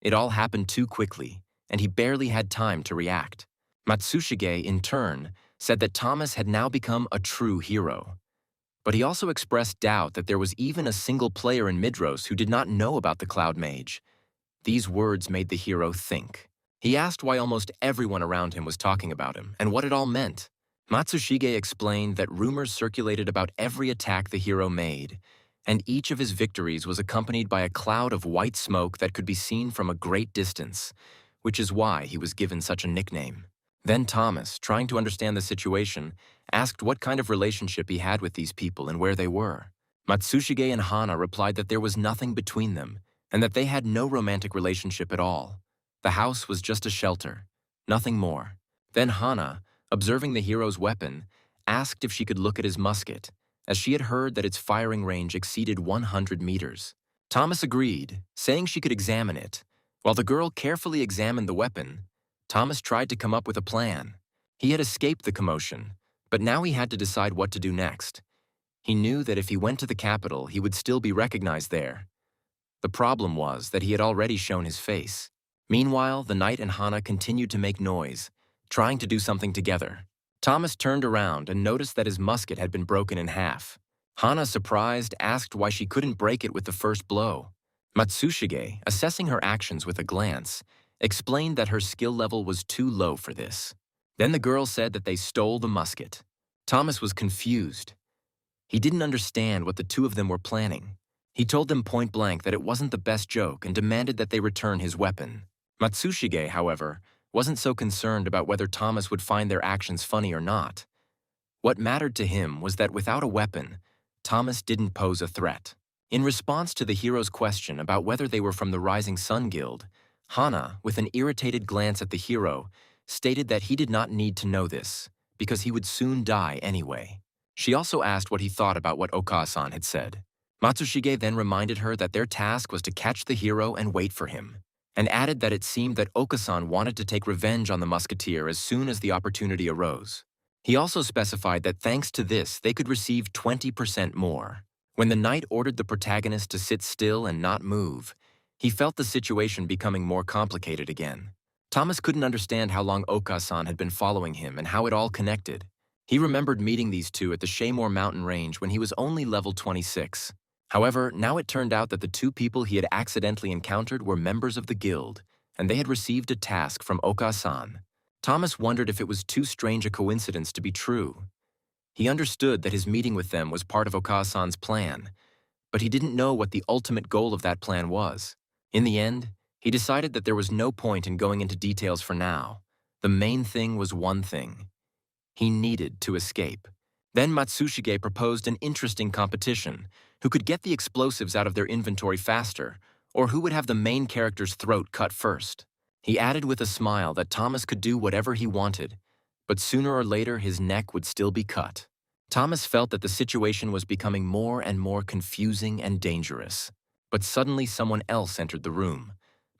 Speaker 1: It all happened too quickly, and he barely had time to react. Matsushige, in turn, said that Thomas had now become a true hero. But he also expressed doubt that there was even a single player in Midros who did not know about the Cloud Mage. These words made the hero think. He asked why almost everyone around him was talking about him and what it all meant. Matsushige explained that rumors circulated about every attack the hero made, and each of his victories was accompanied by a cloud of white smoke that could be seen from a great distance, which is why he was given such a nickname. Then Thomas, trying to understand the situation, asked what kind of relationship he had with these people and where they were. Matsushige and Hana replied that there was nothing between them and that they had no romantic relationship at all. The house was just a shelter, nothing more. Then Hana, observing the hero's weapon, asked if she could look at his musket, as she had heard that its firing range exceeded 100 meters. Thomas agreed, saying she could examine it. While the girl carefully examined the weapon, Thomas tried to come up with a plan. He had escaped the commotion, but now he had to decide what to do next. He knew that if he went to the capital, he would still be recognized there. The problem was that he had already shown his face. Meanwhile, the knight and Hana continued to make noise, trying to do something together. Thomas turned around and noticed that his musket had been broken in half. Hana, surprised, asked why she couldn't break it with the first blow. Matsushige, assessing her actions with a glance, explained that her skill level was too low for this. Then the girl said that they stole the musket. Thomas was confused. He didn't understand what the two of them were planning. He told them point blank that it wasn't the best joke and demanded that they return his weapon. Matsushige, however, wasn't so concerned about whether Thomas would find their actions funny or not. What mattered to him was that without a weapon, Thomas didn't pose a threat. In response to the hero's question about whether they were from the Rising Sun Guild, Hana, with an irritated glance at the hero, stated that he did not need to know this, because he would soon die anyway. She also asked what he thought about what Okasan had said. Matsushige then reminded her that their task was to catch the hero and wait for him, and added that it seemed that Okasan wanted to take revenge on the musketeer as soon as the opportunity arose. He also specified that thanks to this, they could receive 20% more. When the knight ordered the protagonist to sit still and not move, He felt the situation becoming more complicated again. Thomas couldn't understand how long Okasan had been following him and how it all connected. He remembered meeting these two at the Shaymore mountain range when he was only level 26. However, now it turned out that the two people he had accidentally encountered were members of the guild, and they had received a task from Okasan. Thomas wondered if it was too strange a coincidence to be true. He understood that his meeting with them was part of Okasan's plan, but he didn't know what the ultimate goal of that plan was. In the end, he decided that there was no point in going into details for now. The main thing was one thing. He needed to escape. Then Matsushige proposed an interesting competition: who could get the explosives out of their inventory faster, or who would have the main character's throat cut first. He added with a smile that Thomas could do whatever he wanted, but sooner or later his neck would still be cut. Thomas felt that the situation was becoming more and more confusing and dangerous. But suddenly someone else entered the room.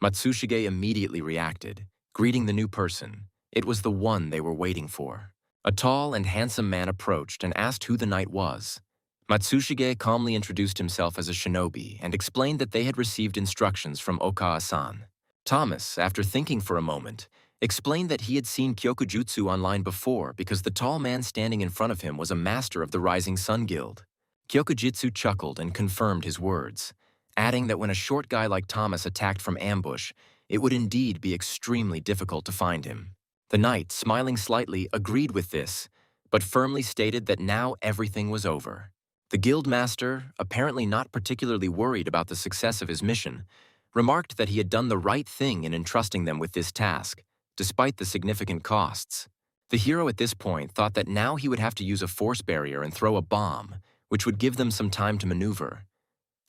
Speaker 1: Matsushige immediately reacted, greeting the new person. It was the one they were waiting for. A tall and handsome man approached and asked who the knight was. Matsushige calmly introduced himself as a shinobi and explained that they had received instructions from Okaa-san. Thomas, after thinking for a moment, explained that he had seen Kyokujutsu online before because the tall man standing in front of him was a master of the Rising Sun Guild. Kyokujutsu chuckled and confirmed his words, adding that when a short guy like Thomas attacked from ambush, it would indeed be extremely difficult to find him. The knight, smiling slightly, agreed with this, but firmly stated that now everything was over. The guildmaster, apparently not particularly worried about the success of his mission, remarked that he had done the right thing in entrusting them with this task, despite the significant costs. The hero at this point thought that now he would have to use a force barrier and throw a bomb, which would give them some time to maneuver.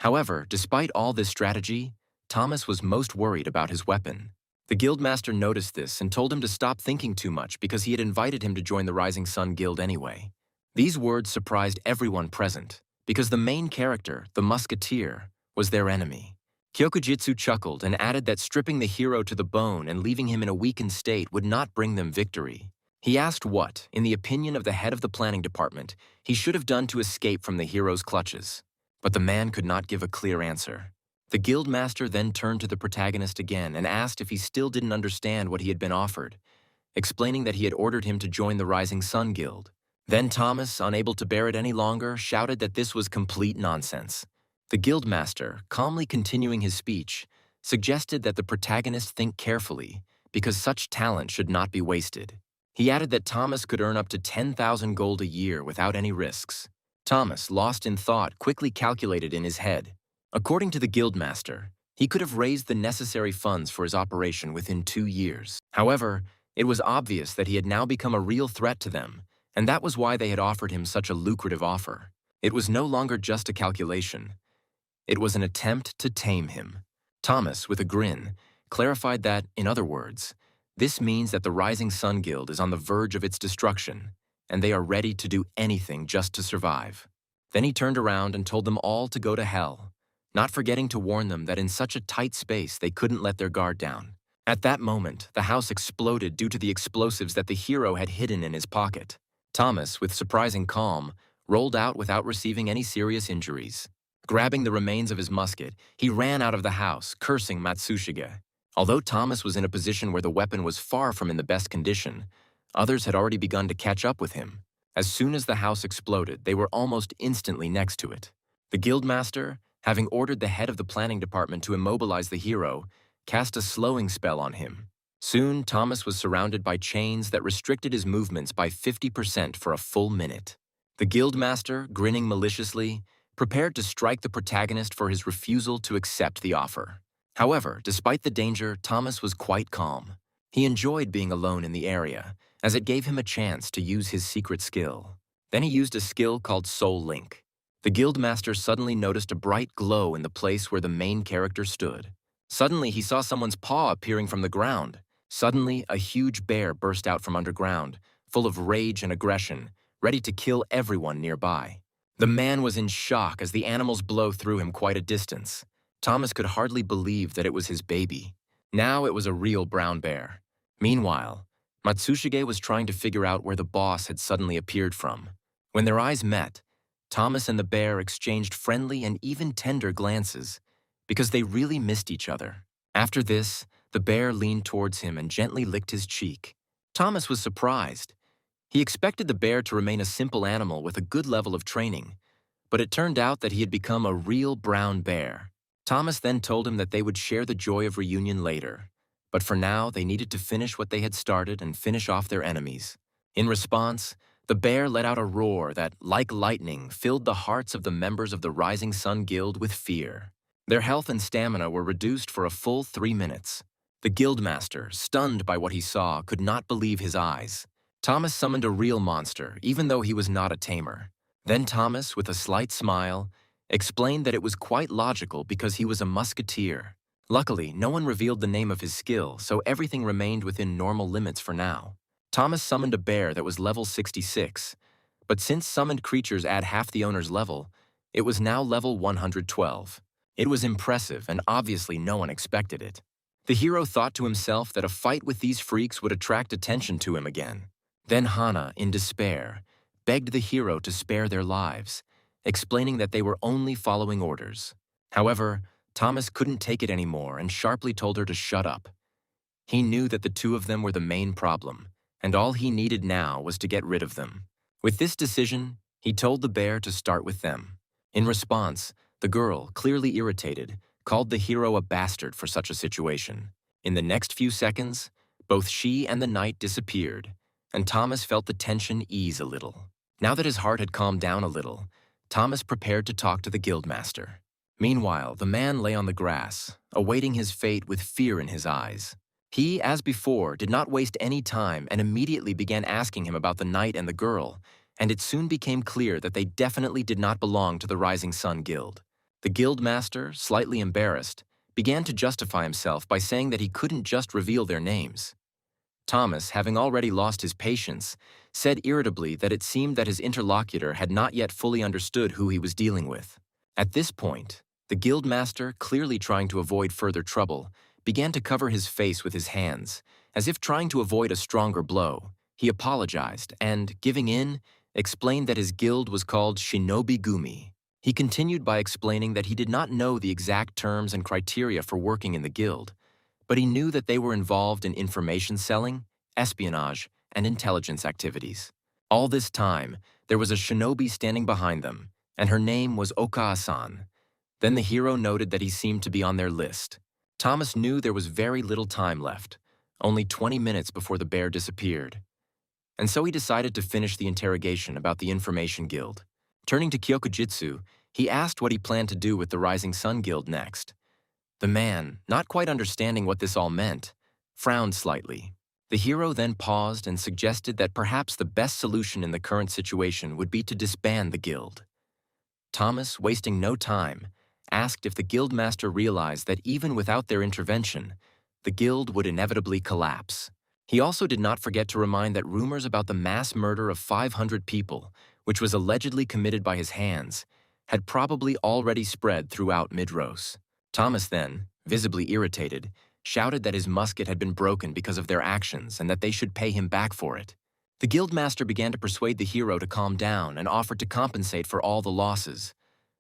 Speaker 1: However, despite all this strategy, Thomas was most worried about his weapon. The guildmaster noticed this and told him to stop thinking too much because he had invited him to join the Rising Sun Guild anyway. These words surprised everyone present, because the main character, the musketeer, was their enemy. Kyokujutsu chuckled and added that stripping the hero to the bone and leaving him in a weakened state would not bring them victory. He asked what, in the opinion of the head of the planning department, he should have done to escape from the hero's clutches. But the man could not give a clear answer. The guildmaster then turned to the protagonist again and asked if he still didn't understand what he had been offered, explaining that he had ordered him to join the Rising Sun Guild. Then Thomas, unable to bear it any longer, shouted that this was complete nonsense. The guildmaster, calmly continuing his speech, suggested that the protagonist think carefully, because such talent should not be wasted. He added that Thomas could earn up to 10,000 gold a year without any risks. Thomas, lost in thought, quickly calculated in his head. According to the guildmaster, he could have raised the necessary funds for his operation within 2 years. However, it was obvious that he had now become a real threat to them, and that was why they had offered him such a lucrative offer. It was no longer just a calculation. It was an attempt to tame him. Thomas, with a grin, clarified that, in other words, this means that the Rising Sun Guild is on the verge of its destruction, and they are ready to do anything just to survive. Then he turned around and told them all to go to hell, not forgetting to warn them that in such a tight space they couldn't let their guard down. At that moment, the house exploded due to the explosives that the hero had hidden in his pocket. Thomas, with surprising calm, rolled out without receiving any serious injuries. Grabbing the remains of his musket, he ran out of the house, cursing Matsushige. Although Thomas was in a position where the weapon was far from in the best condition, others had already begun to catch up with him. As soon as the house exploded, they were almost instantly next to it. The guildmaster, having ordered the head of the planning department to immobilize the hero, cast a slowing spell on him. Soon, Thomas was surrounded by chains that restricted his movements by 50% for a full minute. The guildmaster, grinning maliciously, prepared to strike the protagonist for his refusal to accept the offer. However, despite the danger, Thomas was quite calm. He enjoyed being alone in the area, as it gave him a chance to use his secret skill. Then he used a skill called Soul Link. The guildmaster suddenly noticed a bright glow in the place where the main character stood. Suddenly, he saw someone's paw appearing from the ground. Suddenly, a huge bear burst out from underground, full of rage and aggression, ready to kill everyone nearby. The man was in shock as the animal's blow threw him quite a distance. Thomas could hardly believe that it was his baby. Now it was a real brown bear. Meanwhile, Matsushige was trying to figure out where the boss had suddenly appeared from. When their eyes met, Thomas and the bear exchanged friendly and even tender glances, because they really missed each other. After this, the bear leaned towards him and gently licked his cheek. Thomas was surprised. He expected the bear to remain a simple animal with a good level of training, but it turned out that he had become a real brown bear. Thomas then told him that they would share the joy of reunion later, but for now they needed to finish what they had started and finish off their enemies. In response, the bear let out a roar that, like lightning, filled the hearts of the members of the Rising Sun Guild with fear. Their health and stamina were reduced for a full 3 minutes. The guildmaster, stunned by what he saw, could not believe his eyes. Thomas summoned a real monster, even though he was not a tamer. Then Thomas, with a slight smile, explained that it was quite logical because he was a musketeer. Luckily, no one revealed the name of his skill, so everything remained within normal limits for now. Thomas summoned a bear that was level 66, but since summoned creatures add half the owner's level, it was now level 112. It was impressive, and obviously no one expected it. The hero thought to himself that a fight with these freaks would attract attention to him again. Then Hana, in despair, begged the hero to spare their lives, explaining that they were only following orders. However, Thomas couldn't take it anymore and sharply told her to shut up. He knew that the two of them were the main problem, and all he needed now was to get rid of them. With this decision, he told the bear to start with them. In response, the girl, clearly irritated, called the hero a bastard for such a situation. In the next few seconds, both she and the knight disappeared, and Thomas felt the tension ease a little. Now that his heart had calmed down a little, Thomas prepared to talk to the guildmaster. Meanwhile, the man lay on the grass, awaiting his fate with fear in his eyes. He, as before, did not waste any time and immediately began asking him about the knight and the girl, and it soon became clear that they definitely did not belong to the Rising Sun Guild. The guildmaster, slightly embarrassed, began to justify himself by saying that he couldn't just reveal their names. Thomas, having already lost his patience, said irritably that it seemed that his interlocutor had not yet fully understood who he was dealing with. At this point, the guildmaster, clearly trying to avoid further trouble, began to cover his face with his hands, as if trying to avoid a stronger blow. He apologized and, giving in, explained that his guild was called Shinobi Gumi. He continued by explaining that he did not know the exact terms and criteria for working in the guild, but he knew that they were involved in information selling, espionage, and intelligence activities. All this time, there was a shinobi standing behind them, and her name was Oka-san. Then the hero noted that he seemed to be on their list. Thomas knew there was very little time left, only 20 minutes before the bear disappeared. And so he decided to finish the interrogation about the Information Guild. Turning to Kyokujitsu, he asked what he planned to do with the Rising Sun Guild next. The man, not quite understanding what this all meant, frowned slightly. The hero then paused and suggested that perhaps the best solution in the current situation would be to disband the guild. Thomas, wasting no time, asked if the guildmaster realized that even without their intervention, the guild would inevitably collapse. He also did not forget to remind that rumors about the mass murder of 500 people, which was allegedly committed by his hands, had probably already spread throughout Midros. Thomas then, visibly irritated, shouted that his musket had been broken because of their actions and that they should pay him back for it. The guildmaster began to persuade the hero to calm down and offered to compensate for all the losses.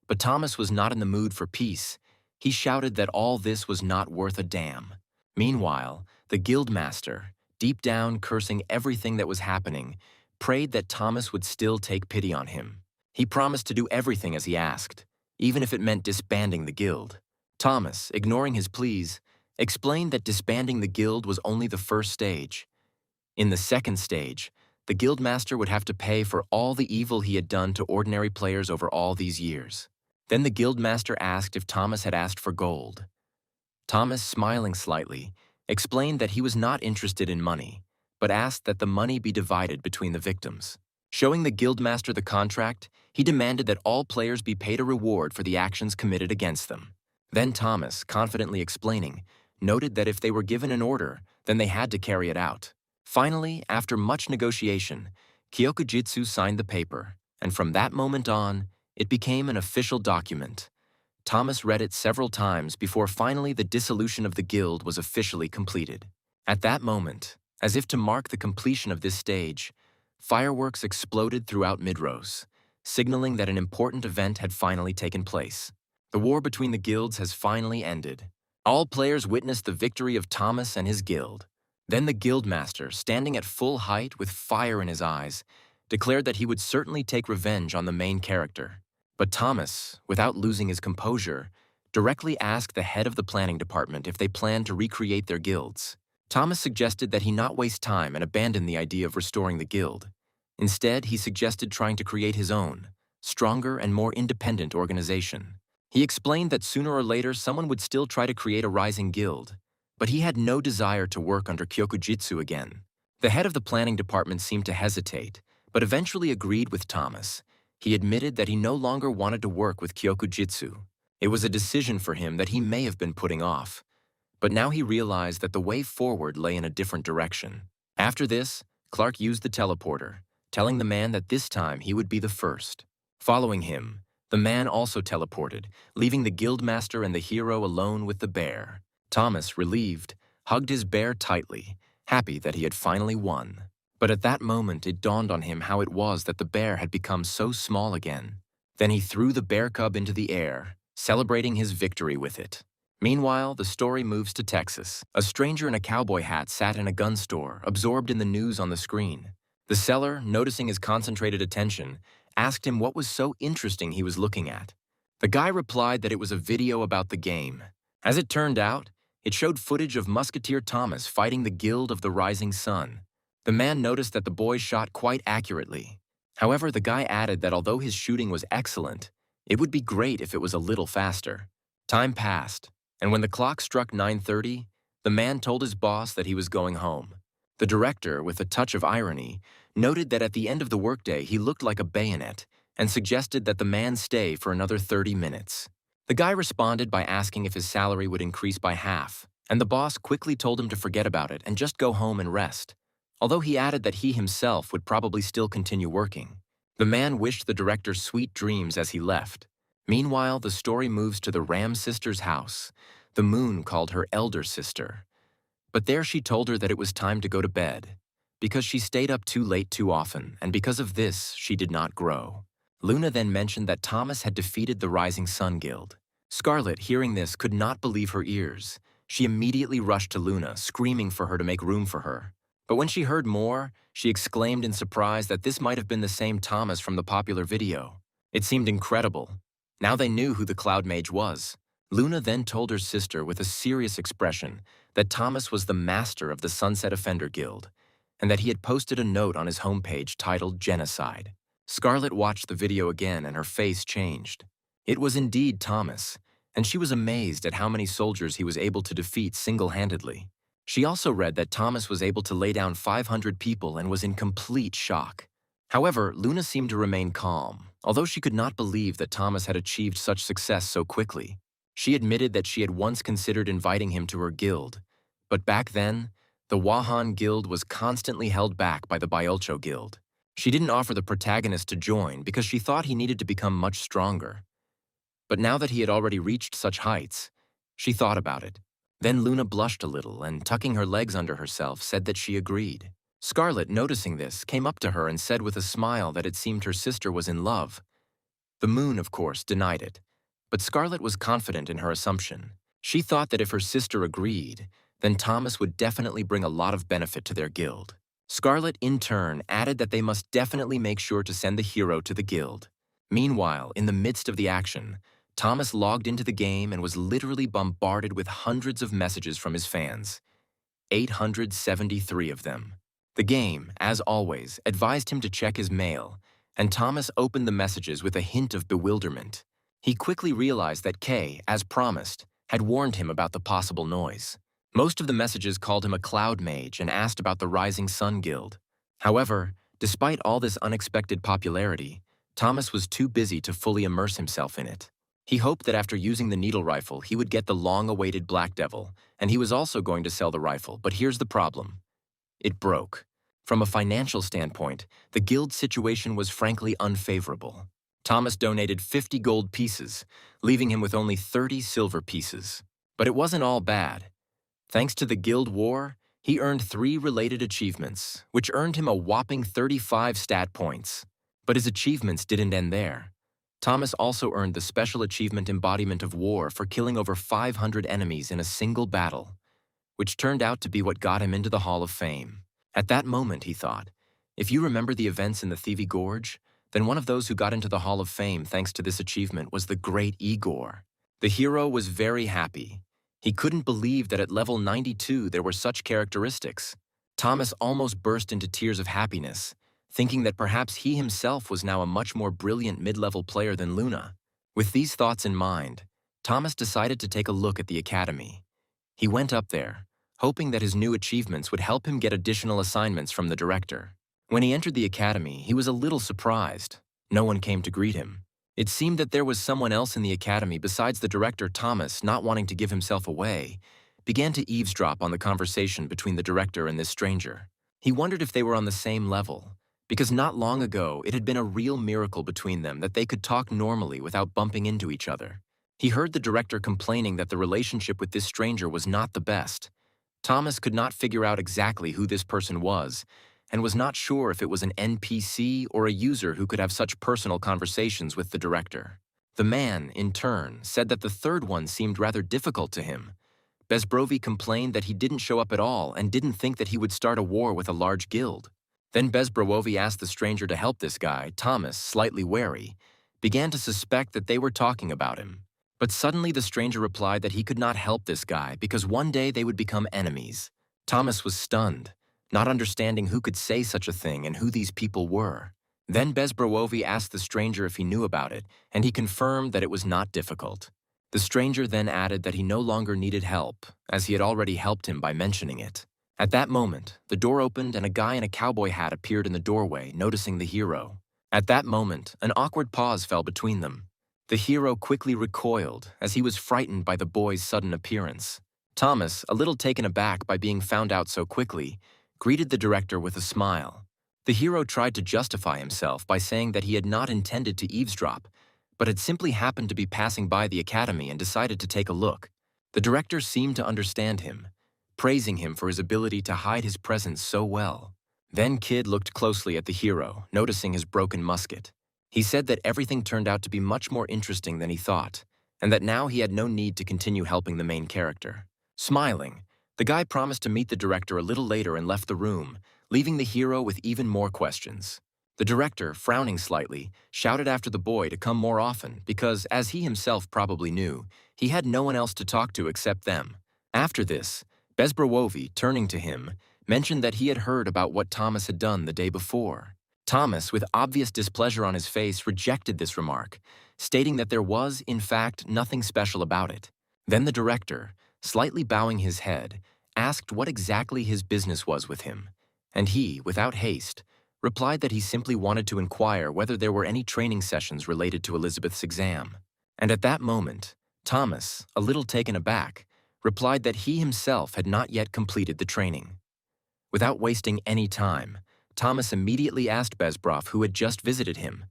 Speaker 1: But Thomas was not in the mood for peace. He shouted that all this was not worth a damn. Meanwhile, the guildmaster, deep down cursing everything that was happening, prayed that Thomas would still take pity on him. He promised to do everything as he asked, even if it meant disbanding the guild. Thomas, ignoring his pleas, explained that disbanding the guild was only the first stage. In the second stage, the guildmaster would have to pay for all the evil he had done to ordinary players over all these years. Then the guildmaster asked if Thomas had asked for gold. Thomas, smiling slightly, explained that he was not interested in money, but asked that the money be divided between the victims. Showing the guildmaster the contract, he demanded that all players be paid a reward for the actions committed against them. Then Thomas, confidently explaining, noted that if they were given an order, then they had to carry it out. Finally, after much negotiation, Kyokujitsu signed the paper, and from that moment on, it became an official document. Thomas read it several times before finally the dissolution of the guild was officially completed. At that moment, as if to mark the completion of this stage, fireworks exploded throughout Midros, signaling that an important event had finally taken place. The war between the guilds has finally ended. All players witnessed the victory of Thomas and his guild. Then the guildmaster, standing at full height with fire in his eyes, declared that he would certainly take revenge on the main character. But Thomas, without losing his composure, directly asked the head of the planning department if they planned to recreate their guilds. Thomas suggested that he not waste time and abandon the idea of restoring the guild. Instead, he suggested trying to create his own, stronger and more independent organization. He explained that sooner or later someone would still try to create a rising guild, but he had no desire to work under Kyokujitsu again. The head of the planning department seemed to hesitate, but eventually agreed with Thomas. He admitted that he no longer wanted to work with Kyokujitsu. It was a decision for him that he may have been putting off, but now he realized that the way forward lay in a different direction. After this, Clark used the teleporter, telling the man that this time he would be the first. Following him, the man also teleported, leaving the guildmaster and the hero alone with the bear. Thomas, relieved, hugged his bear tightly, happy that he had finally won. But at that moment, it dawned on him how it was that the bear had become so small again. Then he threw the bear cub into the air, celebrating his victory with it. Meanwhile, the story moves to Texas. A stranger in a cowboy hat sat in a gun store, absorbed in the news on the screen. The seller, noticing his concentrated attention, asked him what was so interesting he was looking at. The guy replied that it was a video about the game. As it turned out, it showed footage of Musketeer Thomas fighting the Guild of the Rising Sun. The man noticed that the boy shot quite accurately. However, the guy added that although his shooting was excellent, it would be great if it was a little faster. Time passed, and when the clock struck 9:30, the man told his boss that he was going home. The director, with a touch of irony, noted that at the end of the workday he looked like a bayonet and suggested that the man stay for another 30 minutes. The guy responded by asking if his salary would increase by half, and the boss quickly told him to forget about it and just go home and rest, although he added that he himself would probably still continue working. The man wished the director sweet dreams as he left. Meanwhile, the story moves to the Ram sister's house. The moon called her elder sister. But there she told her that it was time to go to bed, because she stayed up too late too often, and because of this, she did not grow. Luna then mentioned that Thomas had defeated the Rising Sun Guild. Scarlet, hearing this, could not believe her ears. She immediately rushed to Luna, screaming for her to make room for her. But when she heard more, she exclaimed in surprise that this might have been the same Thomas from the popular video. It seemed incredible. Now they knew who the Cloud Mage was. Luna then told her sister with a serious expression that Thomas was the master of the Sunset Offender Guild, and that he had posted a note on his homepage titled Genocide. Scarlet watched the video again and her face changed. It was indeed Thomas, and she was amazed at how many soldiers he was able to defeat single-handedly. She also read that Thomas was able to lay down 500 people and was in complete shock. However, Luna seemed to remain calm, although she could not believe that Thomas had achieved such success so quickly. She admitted that she had once considered inviting him to her guild, but back then, the Wahan Guild was constantly held back by the Byolcho Guild. She didn't offer the protagonist to join because she thought he needed to become much stronger. But now that he had already reached such heights, she thought about it. Then Luna blushed a little and, tucking her legs under herself, said that she agreed. Scarlet, noticing this, came up to her and said with a smile that it seemed her sister was in love. The moon, of course, denied it, but Scarlet was confident in her assumption. She thought that if her sister agreed, then Thomas would definitely bring a lot of benefit to their guild. Scarlet, in turn, added that they must definitely make sure to send the hero to the guild. Meanwhile, in the midst of the action, Thomas logged into the game and was literally bombarded with hundreds of messages from his fans. 873 of them. The game, as always, advised him to check his mail, and Thomas opened the messages with a hint of bewilderment. He quickly realized that Kay, as promised, had warned him about the possible noise. Most of the messages called him a cloud mage and asked about the Rising Sun Guild. However, despite all this unexpected popularity, Thomas was too busy to fully immerse himself in it. He hoped that after using the needle rifle, he would get the long-awaited Black Devil, and he was also going to sell the rifle, but here's the problem. It broke. From a financial standpoint, the guild situation was frankly unfavorable. Thomas donated 50 gold pieces, leaving him with only 30 silver pieces. But it wasn't all bad. Thanks to the guild war, he earned 3 related achievements, which earned him a whopping 35 stat points. But his achievements didn't end there. Thomas also earned the Special Achievement Embodiment of War for killing over 500 enemies in a single battle, which turned out to be what got him into the Hall of Fame. At that moment, he thought, if you remember the events in the Thievy Gorge, then one of those who got into the Hall of Fame thanks to this achievement was the great Igor. The hero was very happy. He couldn't believe that at level 92 there were such characteristics. Thomas almost burst into tears of happiness, thinking that perhaps he himself was now a much more brilliant mid-level player than Luna. With these thoughts in mind, Thomas decided to take a look at the academy. He went up there, hoping that his new achievements would help him get additional assignments from the director. When he entered the academy, he was a little surprised. No one came to greet him. It seemed that there was someone else in the academy besides the director. Thomas, not wanting to give himself away, began to eavesdrop on the conversation between the director and this stranger. He wondered if they were on the same level, because not long ago it had been a real miracle between them that they could talk normally without bumping into each other. He heard the director complaining that the relationship with this stranger was not the best. Thomas could not figure out exactly who this person was, and was not sure if it was an NPC or a user who could have such personal conversations with the director. The man, in turn, said that the third one seemed rather difficult to him. Bezbrovi complained that he didn't show up at all and didn't think that he would start a war with a large guild. Then Bezbrovi asked the stranger to help this guy. Thomas, slightly wary, began to suspect that they were talking about him. But suddenly the stranger replied that he could not help this guy because one day they would become enemies. Thomas was stunned, not understanding who could say such a thing and who these people were. Then Bezbrovi asked the stranger if he knew about it, and he confirmed that it was not difficult. The stranger then added that he no longer needed help, as he had already helped him by mentioning it. At that moment, the door opened and a guy in a cowboy hat appeared in the doorway, noticing the hero. At that moment, an awkward pause fell between them. The hero quickly recoiled, as he was frightened by the boy's sudden appearance. Thomas, a little taken aback by being found out so quickly, greeted the director with a smile. The hero tried to justify himself by saying that he had not intended to eavesdrop, but had simply happened to be passing by the academy and decided to take a look. The director seemed to understand him, praising him for his ability to hide his presence so well. Then Kid looked closely at the hero, noticing his broken musket. He said that everything turned out to be much more interesting than he thought, and that now he had no need to continue helping the main character. Smiling, the guy promised to meet the director a little later and left the room, leaving the hero with even more questions. The director, frowning slightly, shouted after the boy to come more often because, as he himself probably knew, he had no one else to talk to except them. After this, Bezbrovi, turning to him, mentioned that he had heard about what Thomas had done the day before. Thomas, with obvious displeasure on his face, rejected this remark, stating that there was, in fact, nothing special about it. Then the director, slightly bowing his head, asked what exactly his business was with him, and he, without haste, replied that he simply wanted to inquire whether there were any training sessions related to Elizabeth's exam. And at that moment, Thomas, a little taken aback, replied that he himself had not yet completed the training. Without wasting any time, Thomas immediately asked Bezbrov who had just visited him,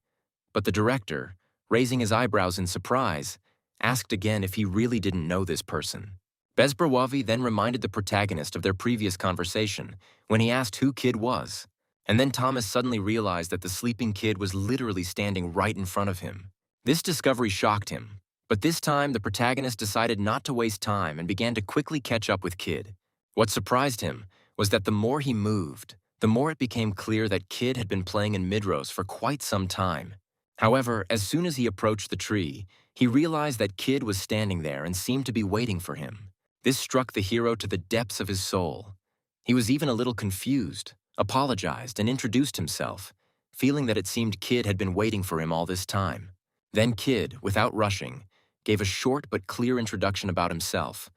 Speaker 1: but the director, raising his eyebrows in surprise, asked again if he really didn't know this person. Bezbrovi then reminded the protagonist of their previous conversation when he asked who Kid was, and then Thomas suddenly realized that the sleeping Kid was literally standing right in front of him. This discovery shocked him, but this time the protagonist decided not to waste time and began to quickly catch up with Kid. What surprised him was that the more he moved, the more it became clear that Kid had been playing in Midros for quite some time. However, as soon as he approached the tree, he realized that Kid was standing there and seemed to be waiting for him. This struck the hero to the depths of his soul. He was even a little confused, apologized, and introduced himself, feeling that it seemed Kid had been waiting for him all this time. Then Kid, without rushing, gave a short but clear introduction about himself.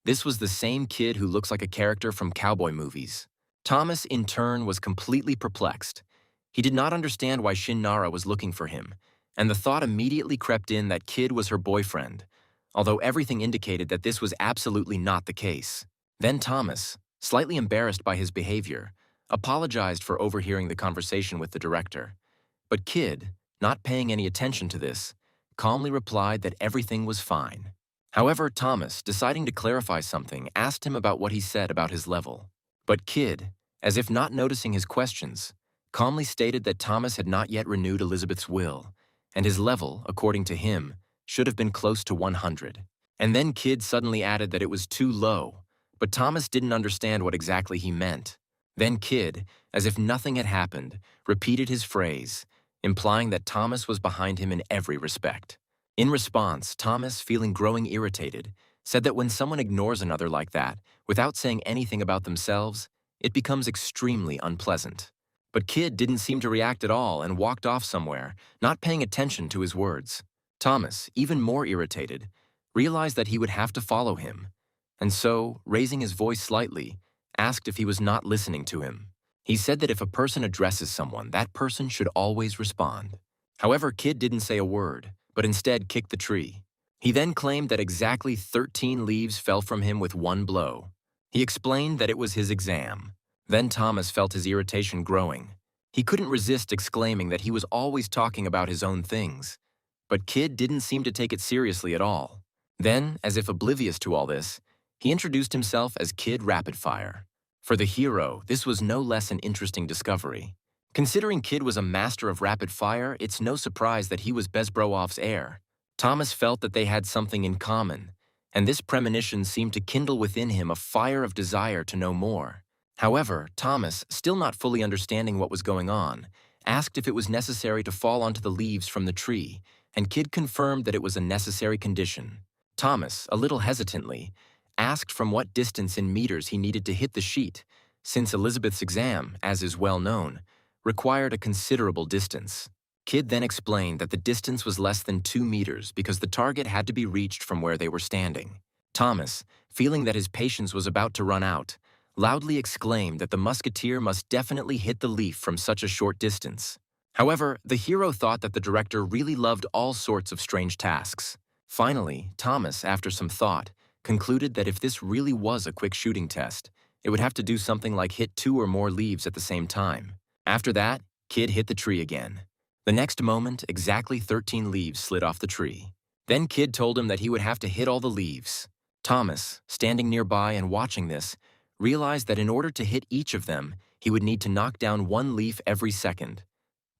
Speaker 1: This was the same Kid who looks like a character from cowboy movies. Thomas, in turn, was completely perplexed. He did not understand why Shin Nara was looking for him, and the thought immediately crept in that Kid was her boyfriend, although everything indicated that this was absolutely not the case. Then Thomas, slightly embarrassed by his behavior, apologized for overhearing the conversation with the director. But Kid, not paying any attention to this, calmly replied that everything was fine. However, Thomas, deciding to clarify something, asked him about what he said about his level. But Kid, as if not noticing his questions, calmly stated that Thomas had not yet renewed Elizabeth's will, and his level, according to him, should have been close to 100. And then Kid suddenly added that it was too low, but Thomas didn't understand what exactly he meant. Then Kid, as if nothing had happened, repeated his phrase, implying that Thomas was behind him in every respect. In response, Thomas, feeling growing irritated, said that when someone ignores another like that, without saying anything about themselves, it becomes extremely unpleasant. But Kid didn't seem to react at all and walked off somewhere, not paying attention to his words. Thomas, even more irritated, realized that he would have to follow him, and so, raising his voice slightly, asked if he was not listening to him. He said that if a person addresses someone, that person should always respond. However, Kid didn't say a word, but instead kicked the tree. He then claimed that exactly 13 leaves fell from him with one blow. He explained that it was his exam. Then Thomas felt his irritation growing. He couldn't resist exclaiming that he was always talking about his own things. But Kid didn't seem to take it seriously at all. Then, as if oblivious to all this, he introduced himself as Kid Rapidfire. For the hero, this was no less an interesting discovery. Considering Kid was a master of rapid fire, it's no surprise that he was Bezbroov's heir. Thomas felt that they had something in common, and this premonition seemed to kindle within him a fire of desire to know more. However, Thomas, still not fully understanding what was going on, asked if it was necessary to fall onto the leaves from the tree, and Kid confirmed that it was a necessary condition. Thomas, a little hesitantly, asked from what distance in meters he needed to hit the sheet, since Elizabeth's exam, as is well known, required a considerable distance. Kid then explained that the distance was less than 2 meters because the target had to be reached from where they were standing. Thomas, feeling that his patience was about to run out, loudly exclaimed that the musketeer must definitely hit the leaf from such a short distance. However, the hero thought that the director really loved all sorts of strange tasks. Finally, Thomas, after some thought, concluded that if this really was a quick shooting test, it would have to do something like hit 2 or more leaves at the same time. After that, Kid hit the tree again. The next moment, exactly 13 leaves slid off the tree. Then Kid told him that he would have to hit all the leaves. Thomas, standing nearby and watching this, realized that in order to hit each of them, he would need to knock down 1 leaf every second.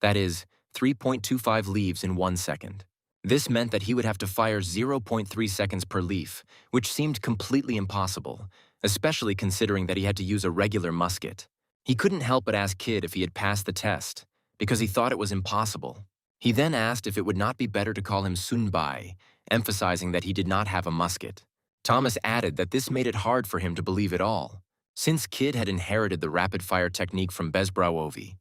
Speaker 1: That is, 3.25 leaves in 1 second. This meant that he would have to fire 0.3 seconds per leaf, which seemed completely impossible, especially considering that he had to use a regular musket. He couldn't help but ask Kid if he had passed the test, because he thought it was impossible. He then asked if it would not be better to call him Sunbai, emphasizing that he did not have a musket. Thomas added that this made it hard for him to believe it all. Since Kid had inherited the rapid-fire technique from Bezbrov,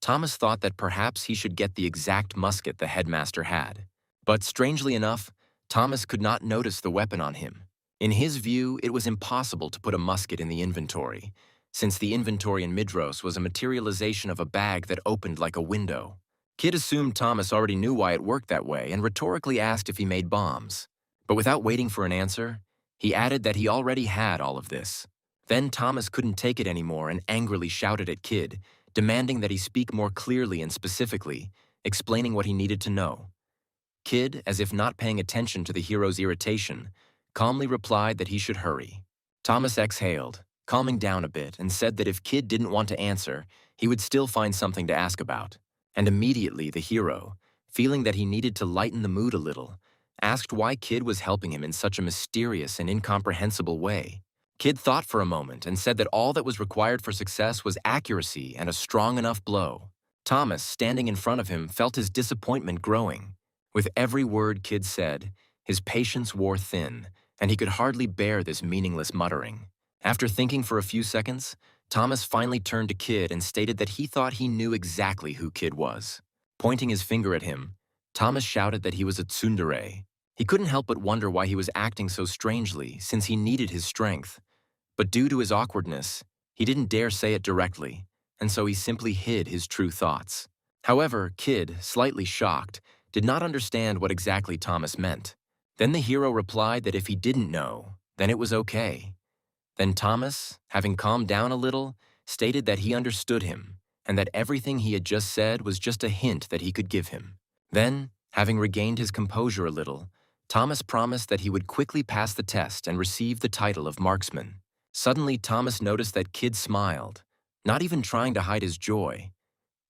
Speaker 1: Thomas thought that perhaps he should get the exact musket the headmaster had. But strangely enough, Thomas could not notice the weapon on him. In his view, it was impossible to put a musket in the inventory, since the inventory in Midros was a materialization of a bag that opened like a window. Kid assumed Thomas already knew why it worked that way and rhetorically asked if he made bombs. But without waiting for an answer, he added that he already had all of this. Then Thomas couldn't take it anymore and angrily shouted at Kid, demanding that he speak more clearly and specifically, explaining what he needed to know. Kid, as if not paying attention to the hero's irritation, calmly replied that he should hurry. Thomas exhaled, calming down a bit, and said that if Kid didn't want to answer, he would still find something to ask about. And immediately the hero, feeling that he needed to lighten the mood a little, asked why Kid was helping him in such a mysterious and incomprehensible way. Kid thought for a moment and said that all that was required for success was accuracy and a strong enough blow. Thomas, standing in front of him, felt his disappointment growing. With every word Kid said, his patience wore thin, and he could hardly bear this meaningless muttering. After thinking for a few seconds, Thomas finally turned to Kid and stated that he thought he knew exactly who Kid was. Pointing his finger at him, Thomas shouted that he was a tsundere. He couldn't help but wonder why he was acting so strangely, since he needed his strength. But due to his awkwardness, he didn't dare say it directly, and so he simply hid his true thoughts. However, Kid, slightly shocked, did not understand what exactly Thomas meant. Then the hero replied that if he didn't know, then it was okay. Then Thomas, having calmed down a little, stated that he understood him, and that everything he had just said was just a hint that he could give him. Then, having regained his composure a little, Thomas promised that he would quickly pass the test and receive the title of marksman. Suddenly, Thomas noticed that Kid smiled, not even trying to hide his joy.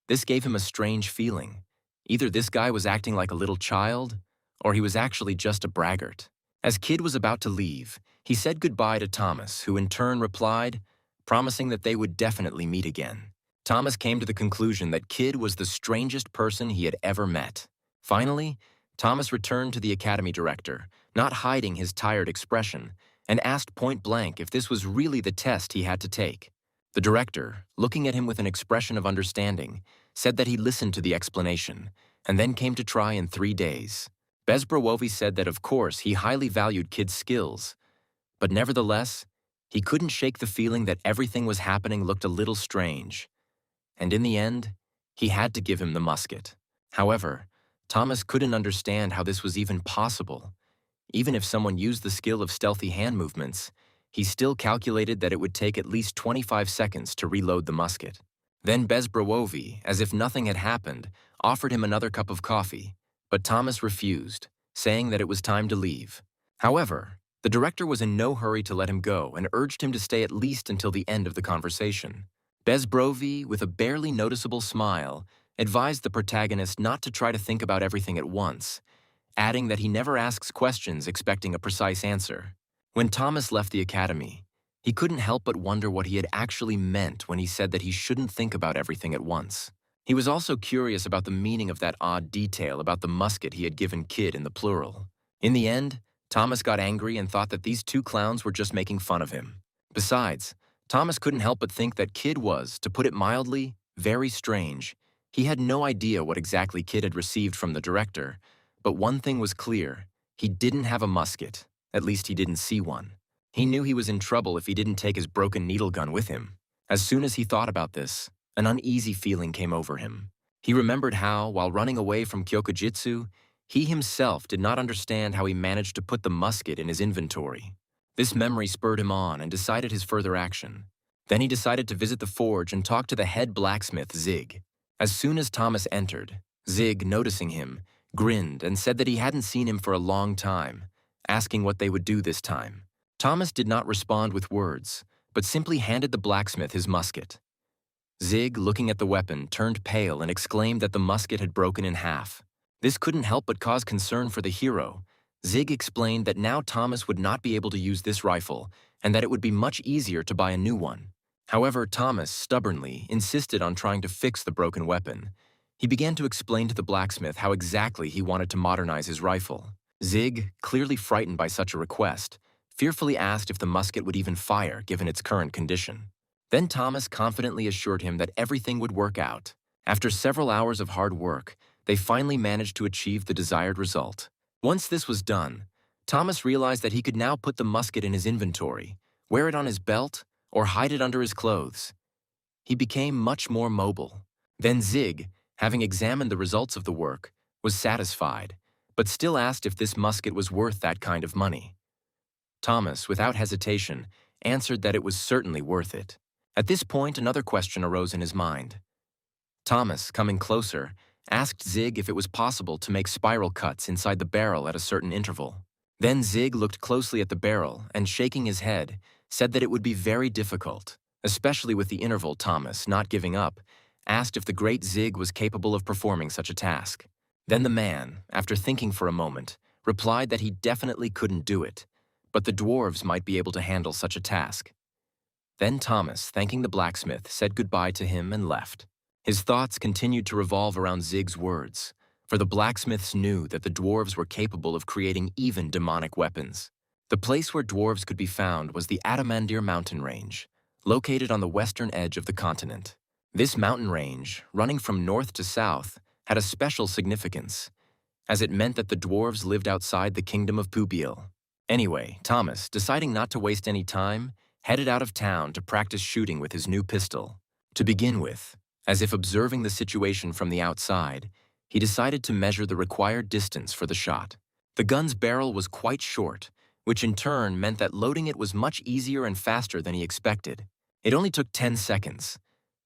Speaker 1: This gave him a strange feeling. Either this guy was acting like a little child, or he was actually just a braggart. As Kid was about to leave, he said goodbye to Thomas, who in turn replied, promising that they would definitely meet again. Thomas came to the conclusion that Kid was the strangest person he had ever met. Finally, Thomas returned to the academy director, not hiding his tired expression, and asked point blank if this was really the test he had to take. The director, looking at him with an expression of understanding, said that he listened to the explanation, and then came to try in 3 days. Bezbrowovi said that of course he highly valued Kid's skills, but nevertheless, he couldn't shake the feeling that everything was happening looked a little strange. And in the end, he had to give him the musket. However, Thomas couldn't understand how this was even possible. Even if someone used the skill of stealthy hand movements, he still calculated that it would take at least 25 seconds to reload the musket. Then Bezbrowovi, as if nothing had happened, offered him another cup of coffee, but Thomas refused, saying that it was time to leave. However, the director was in no hurry to let him go and urged him to stay at least until the end of the conversation. Bezbrowovi, with a barely noticeable smile, advised the protagonist not to try to think about everything at once, adding that he never asks questions expecting a precise answer. When Thomas left the academy, he couldn't help but wonder what he had actually meant when he said that he shouldn't think about everything at once. He was also curious about the meaning of that odd detail about the musket he had given Kid in the plural. In the end, Thomas got angry and thought that these two clowns were just making fun of him. Besides, Thomas couldn't help but think that Kid was, to put it mildly, very strange. He had no idea what exactly Kid had received from the director, but one thing was clear: he didn't have a musket. At least he didn't see one. He knew he was in trouble if he didn't take his broken needle gun with him. As soon as he thought about this, an uneasy feeling came over him. He remembered how, while running away from Kyokujitsu, he himself did not understand how he managed to put the musket in his inventory. This memory spurred him on and decided his further action. Then he decided to visit the forge and talk to the head blacksmith, Zig. As soon as Thomas entered, Zig, noticing him, grinned and said that he hadn't seen him for a long time, asking what they would do this time. Thomas did not respond with words, but simply handed the blacksmith his musket. Zig, looking at the weapon, turned pale and exclaimed that the musket had broken in half. This couldn't help but cause concern for the hero. Zig explained that now Thomas would not be able to use this rifle and that it would be much easier to buy a new one. However, Thomas stubbornly insisted on trying to fix the broken weapon. He began to explain to the blacksmith how exactly he wanted to modernize his rifle. Zig, clearly frightened by such a request, fearfully asked if the musket would even fire given its current condition. Then Thomas confidently assured him that everything would work out. After several hours of hard work, they finally managed to achieve the desired result. Once this was done, Thomas realized that he could now put the musket in his inventory, wear it on his belt, or hide it under his clothes. He became much more mobile. Then Zig, having examined the results of the work, was satisfied, but still asked if this musket was worth that kind of money. Thomas, without hesitation, answered that it was certainly worth it. At this point, another question arose in his mind. Thomas, coming closer, asked Zig if it was possible to make spiral cuts inside the barrel at a certain interval. Then Zig looked closely at the barrel and, shaking his head, said that it would be very difficult, especially with the interval. Thomas, not giving up, asked if the great Zig was capable of performing such a task. Then the man, after thinking for a moment, replied that he definitely couldn't do it, but the dwarves might be able to handle such a task. Then Thomas, thanking the blacksmith, said goodbye to him and left. His thoughts continued to revolve around Zig's words, for the blacksmiths knew that the dwarves were capable of creating even demonic weapons. The place where dwarves could be found was the Adamandir mountain range, located on the western edge of the continent. This mountain range, running from north to south, had a special significance, as it meant that the dwarves lived outside the kingdom of Pubiel. Anyway, Thomas, deciding not to waste any time, headed out of town to practice shooting with his new pistol. To begin with, as if observing the situation from the outside, he decided to measure the required distance for the shot. The gun's barrel was quite short, which in turn meant that loading it was much easier and faster than he expected. It only took 10 seconds.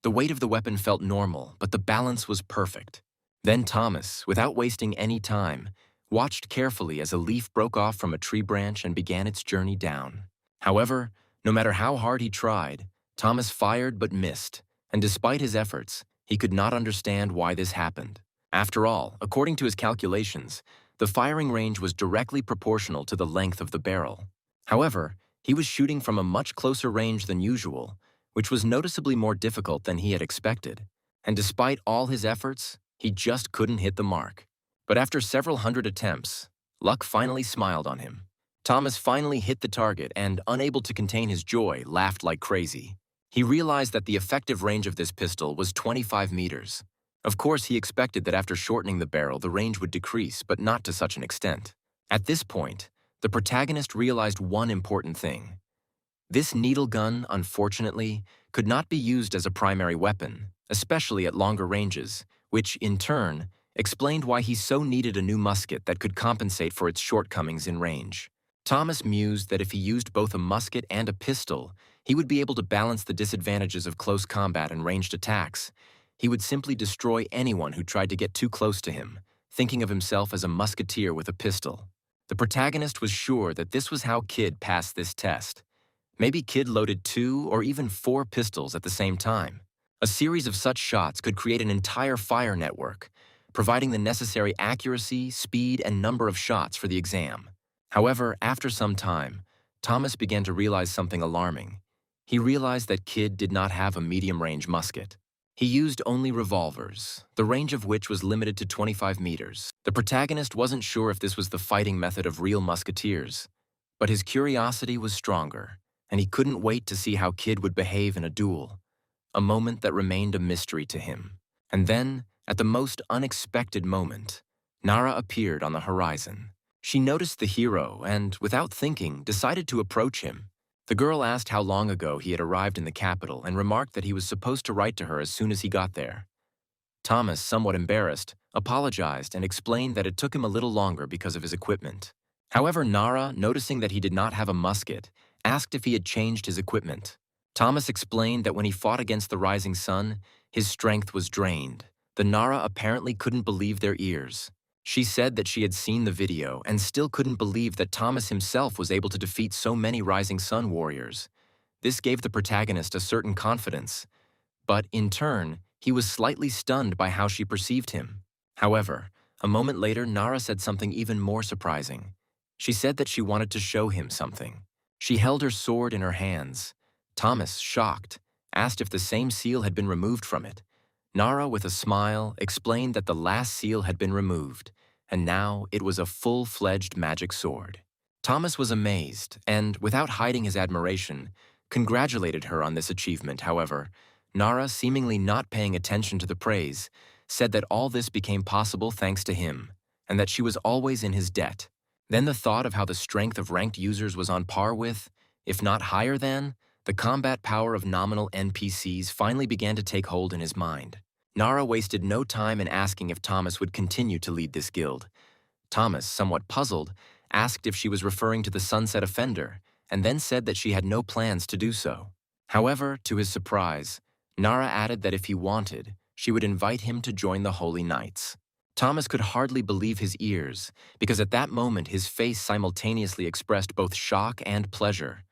Speaker 1: The weight of the weapon felt normal, but the balance was perfect. Then Thomas, without wasting any time, watched carefully as a leaf broke off from a tree branch and began its journey down. However, no matter how hard he tried, Thomas fired but missed, and despite his efforts, he could not understand why this happened. After all, according to his calculations, the firing range was directly proportional to the length of the barrel. However, he was shooting from a much closer range than usual, which was noticeably more difficult than he had expected. And despite all his efforts, he just couldn't hit the mark. But after several hundred attempts, luck finally smiled on him. Thomas finally hit the target and, unable to contain his joy, laughed like crazy. He realized that the effective range of this pistol was 25 meters. Of course, he expected that after shortening the barrel, the range would decrease, but not to such an extent. At this point, the protagonist realized one important thing. This needle gun, unfortunately, could not be used as a primary weapon, especially at longer ranges, which, in turn, explained why he so needed a new musket that could compensate for its shortcomings in range. Thomas mused that if he used both a musket and a pistol, he would be able to balance the disadvantages of close combat and ranged attacks. He would simply destroy anyone who tried to get too close to him, thinking of himself as a musketeer with a pistol. The protagonist was sure that this was how Kid passed this test. Maybe Kid loaded 2 or even 4 pistols at the same time. A series of such shots could create an entire fire network, providing the necessary accuracy, speed, and number of shots for the exam. However, after some time, Thomas began to realize something alarming. He realized that Kid did not have a medium-range musket. He used only revolvers, the range of which was limited to 25 meters. The protagonist wasn't sure if this was the fighting method of real musketeers, but his curiosity was stronger, and he couldn't wait to see how Kid would behave in a duel, a moment that remained a mystery to him. And then, at the most unexpected moment, Nara appeared on the horizon. She noticed the hero and, without thinking, decided to approach him. The girl asked how long ago he had arrived in the capital and remarked that he was supposed to write to her as soon as he got there. Thomas, somewhat embarrassed, apologized and explained that it took him a little longer because of his equipment. However, Nara, noticing that he did not have a musket, asked if he had changed his equipment. Thomas explained that when he fought against the rising sun, his strength was drained. The Nara apparently couldn't believe their ears. She said that she had seen the video and still couldn't believe that Thomas himself was able to defeat so many Rising Sun warriors. This gave the protagonist a certain confidence, but in turn, he was slightly stunned by how she perceived him. However, a moment later, Nara said something even more surprising. She said that she wanted to show him something. She held her sword in her hands. Thomas, shocked, asked if the same seal had been removed from it. Nara, with a smile, explained that the last seal had been removed, and now it was a full-fledged magic sword. Thomas was amazed and, without hiding his admiration, congratulated her on this achievement. However, Nara, seemingly not paying attention to the praise, said that all this became possible thanks to him, and that she was always in his debt. Then the thought of how the strength of ranked users was on par with, if not higher than, the combat power of nominal NPCs finally began to take hold in his mind. Nara wasted no time in asking if Thomas would continue to lead this guild. Thomas, somewhat puzzled, asked if she was referring to the Sunset Offender, and then said that she had no plans to do so. However, to his surprise, Nara added that if he wanted, she would invite him to join the Holy Knights. Thomas could hardly believe his ears, because at that moment his face simultaneously expressed both shock and pleasure.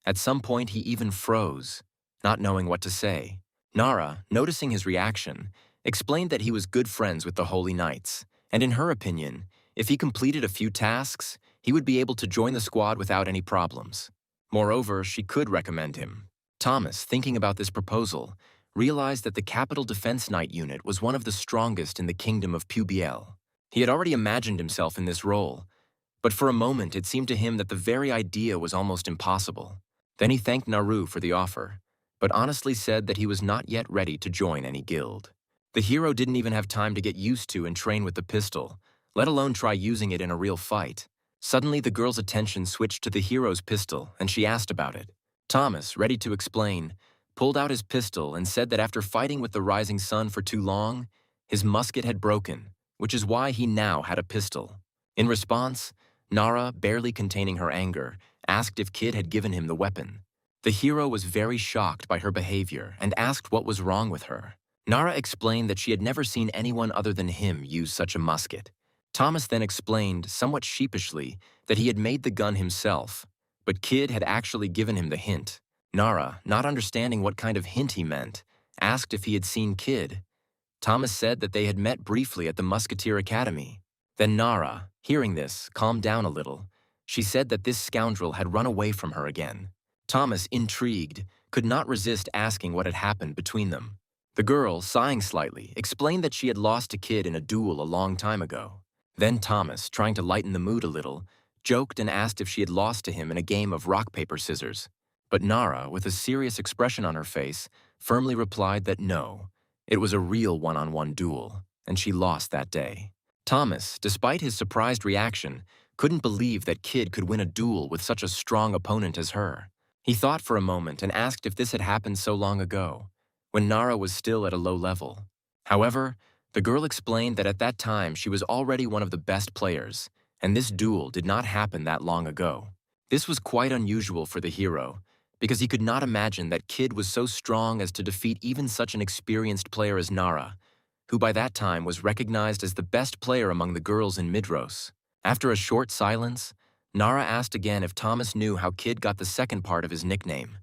Speaker 1: At some point he even froze, not knowing what to say. Nara, noticing his reaction, explained that he was good friends with the Holy Knights, and in her opinion, if he completed a few tasks, he would be able to join the squad without any problems. Moreover, she could recommend him. Thomas, thinking about this proposal, realized that the Capital Defense Knight unit was one of the strongest in the kingdom of Pubiel. He had already imagined himself in this role, but for a moment it seemed to him that the very idea was almost impossible. Then he thanked Naru for the offer, but honestly said that he was not yet ready to join any guild. The hero didn't even have time to get used to and train with the pistol, let alone try using it in a real fight. Suddenly, the girl's attention switched to the hero's pistol, and she asked about it. Thomas, ready to explain, pulled out his pistol and said that after fighting with the rising sun for too long, his musket had broken, which is why he now had a pistol. In response, Nara, barely containing her anger, asked if Kid had given him the weapon. The hero was very shocked by her behavior and asked what was wrong with her. Nara explained that she had never seen anyone other than him use such a musket. Thomas then explained, somewhat sheepishly, that he had made the gun himself, but Kid had actually given him the hint. Nara, not understanding what kind of hint he meant, asked if he had seen Kid. Thomas said that they had met briefly at the Musketeer Academy. Then Nara, hearing this, calmed down a little. She said that this scoundrel had run away from her again. Thomas, intrigued, could not resist asking what had happened between them. The girl, sighing slightly, explained that she had lost a kid in a duel a long time ago. Then Thomas, trying to lighten the mood a little, joked and asked if she had lost to him in a game of rock, paper, scissors. But Nara, with a serious expression on her face, firmly replied that no, it was a real one-on-one duel, and she lost that day. Thomas, despite his surprised reaction, couldn't believe that Kid could win a duel with such a strong opponent as her. He thought for a moment and asked if this had happened so long ago, when Nara was still at a low level. However, the girl explained that at that time she was already one of the best players, and this duel did not happen that long ago. This was quite unusual for the hero, because he could not imagine that Kid was so strong as to defeat even such an experienced player as Nara, who by that time was recognized as the best player among the girls in Midros. After a short silence, Nara asked again if Thomas knew how Kid got the second part of his nickname,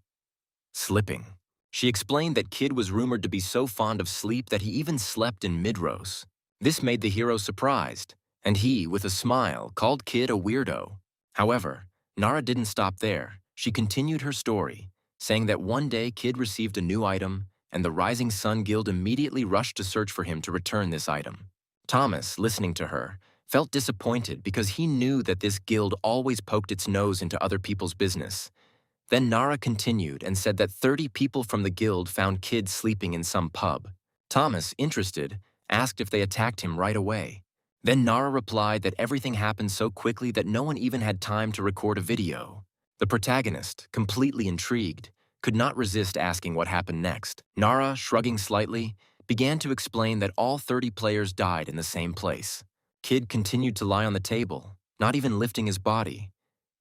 Speaker 1: Slipping. She explained that Kid was rumored to be so fond of sleep that he even slept in Midros. This made the hero surprised, and he, with a smile, called Kid a weirdo. However, Nara didn't stop there. She continued her story, saying that one day Kid received a new item, and the Rising Sun Guild immediately rushed to search for him to return this item. Thomas, listening to her, felt disappointed because he knew that this guild always poked its nose into other people's business. Then Nara continued and said that 30 people from the guild found Kid sleeping in some pub. Thomas, interested, asked if they attacked him right away. Then Nara replied that everything happened so quickly that no one even had time to record a video. The protagonist, completely intrigued, could not resist asking what happened next. Nara, shrugging slightly, began to explain that all 30 players died in the same place. Kid continued to lie on the table, not even lifting his body.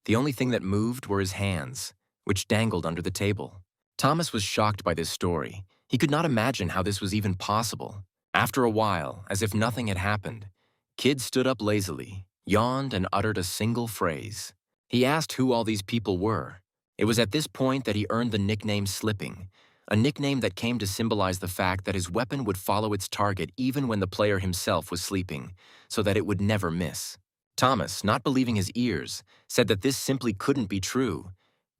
Speaker 1: The only thing that moved were his hands, which dangled under the table. Thomas was shocked by this story. He could not imagine how this was even possible. After a while, as if nothing had happened, Kid stood up lazily, yawned, and uttered a single phrase. He asked who all these people were. It was at this point that he earned the nickname Slipping, a nickname that came to symbolize the fact that his weapon would follow its target even when the player himself was sleeping, so that it would never miss. Thomas, not believing his ears, said that this simply couldn't be true.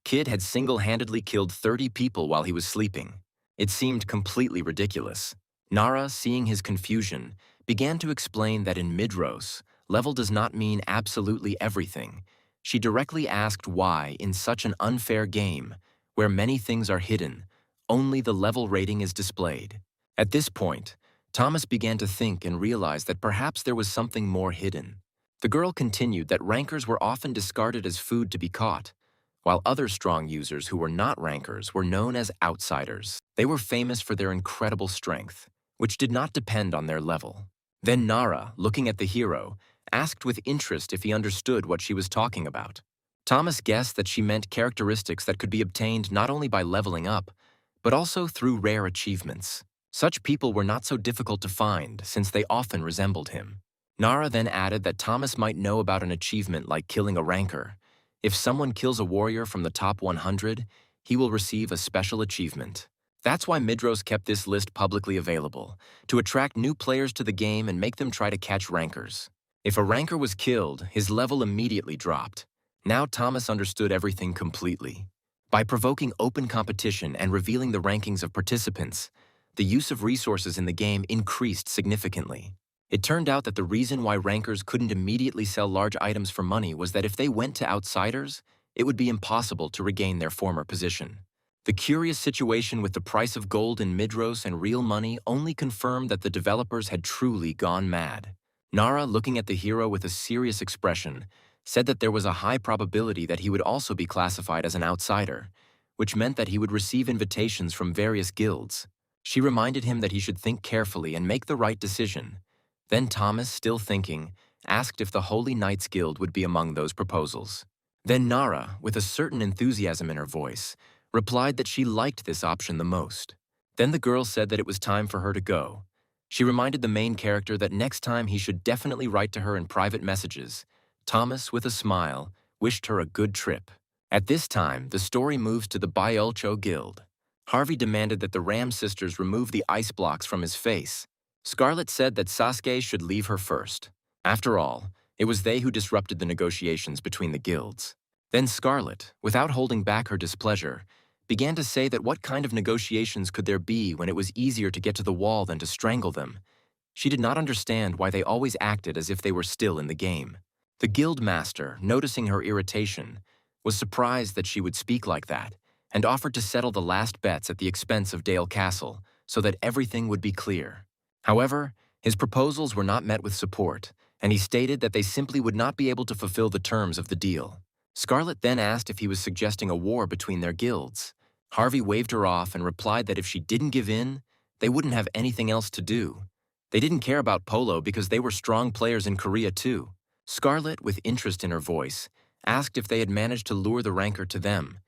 Speaker 1: Kid had single-handedly killed 30 people while he was sleeping. It seemed completely ridiculous. Nara, seeing his confusion, began to explain that in Midros, level does not mean absolutely everything. She directly asked why, in such an unfair game, where many things are hidden, only the level rating is displayed. At this point, Thomas began to think and realized that perhaps there was something more hidden. The girl continued that rankers were often discarded as food to be caught, while other strong users who were not rankers were known as outsiders. They were famous for their incredible strength, which did not depend on their level. Then Nara, looking at the hero, asked with interest if he understood what she was talking about. Thomas guessed that she meant characteristics that could be obtained not only by leveling up, but also through rare achievements. Such people were not so difficult to find since they often resembled him. Nara then added that Thomas might know about an achievement like killing a ranker. If someone kills a warrior from the top 100, he will receive a special achievement. That's why Midros kept this list publicly available, to attract new players to the game and make them try to catch rankers. If a ranker was killed, his level immediately dropped. Now Thomas understood everything completely. By provoking open competition and revealing the rankings of participants, the use of resources in the game increased significantly. It turned out that the reason why rankers couldn't immediately sell large items for money was that if they went to outsiders, it would be impossible to regain their former position. The curious situation with the price of gold in Midros and real money only confirmed that the developers had truly gone mad. Nara, looking at the hero with a serious expression, said that there was a high probability that he would also be classified as an outsider, which meant that he would receive invitations from various guilds. She reminded him that he should think carefully and make the right decision. Then Thomas, still thinking, asked if the Holy Knights Guild would be among those proposals. Then Nara, with a certain enthusiasm in her voice, replied that she liked this option the most. Then the girl said that it was time for her to go. She reminded the main character that next time he should definitely write to her in private messages. Thomas, with a smile, wished her a good trip. At this time, the story moves to the Biolcho Guild. Harvey demanded that the Ram sisters remove the ice blocks from his face. Scarlet said that Sasuke should leave her first. After all, it was they who disrupted the negotiations between the guilds. Then Scarlet, without holding back her displeasure, began to say that what kind of negotiations could there be when it was easier to get to the wall than to strangle them? She did not understand why they always acted as if they were still in the game. The guild master, noticing her irritation, was surprised that she would speak like that and offered to settle the last bets at the expense of Dale Castle so that everything would be clear. However, his proposals were not met with support, and he stated that they simply would not be able to fulfill the terms of the deal. Scarlet then asked if he was suggesting a war between their guilds. Harvey waved her off and replied that if she didn't give in, they wouldn't have anything else to do. They didn't care about polo because they were strong players in Korea too. Scarlet, with interest in her voice, asked if they had managed to lure the ranker to them.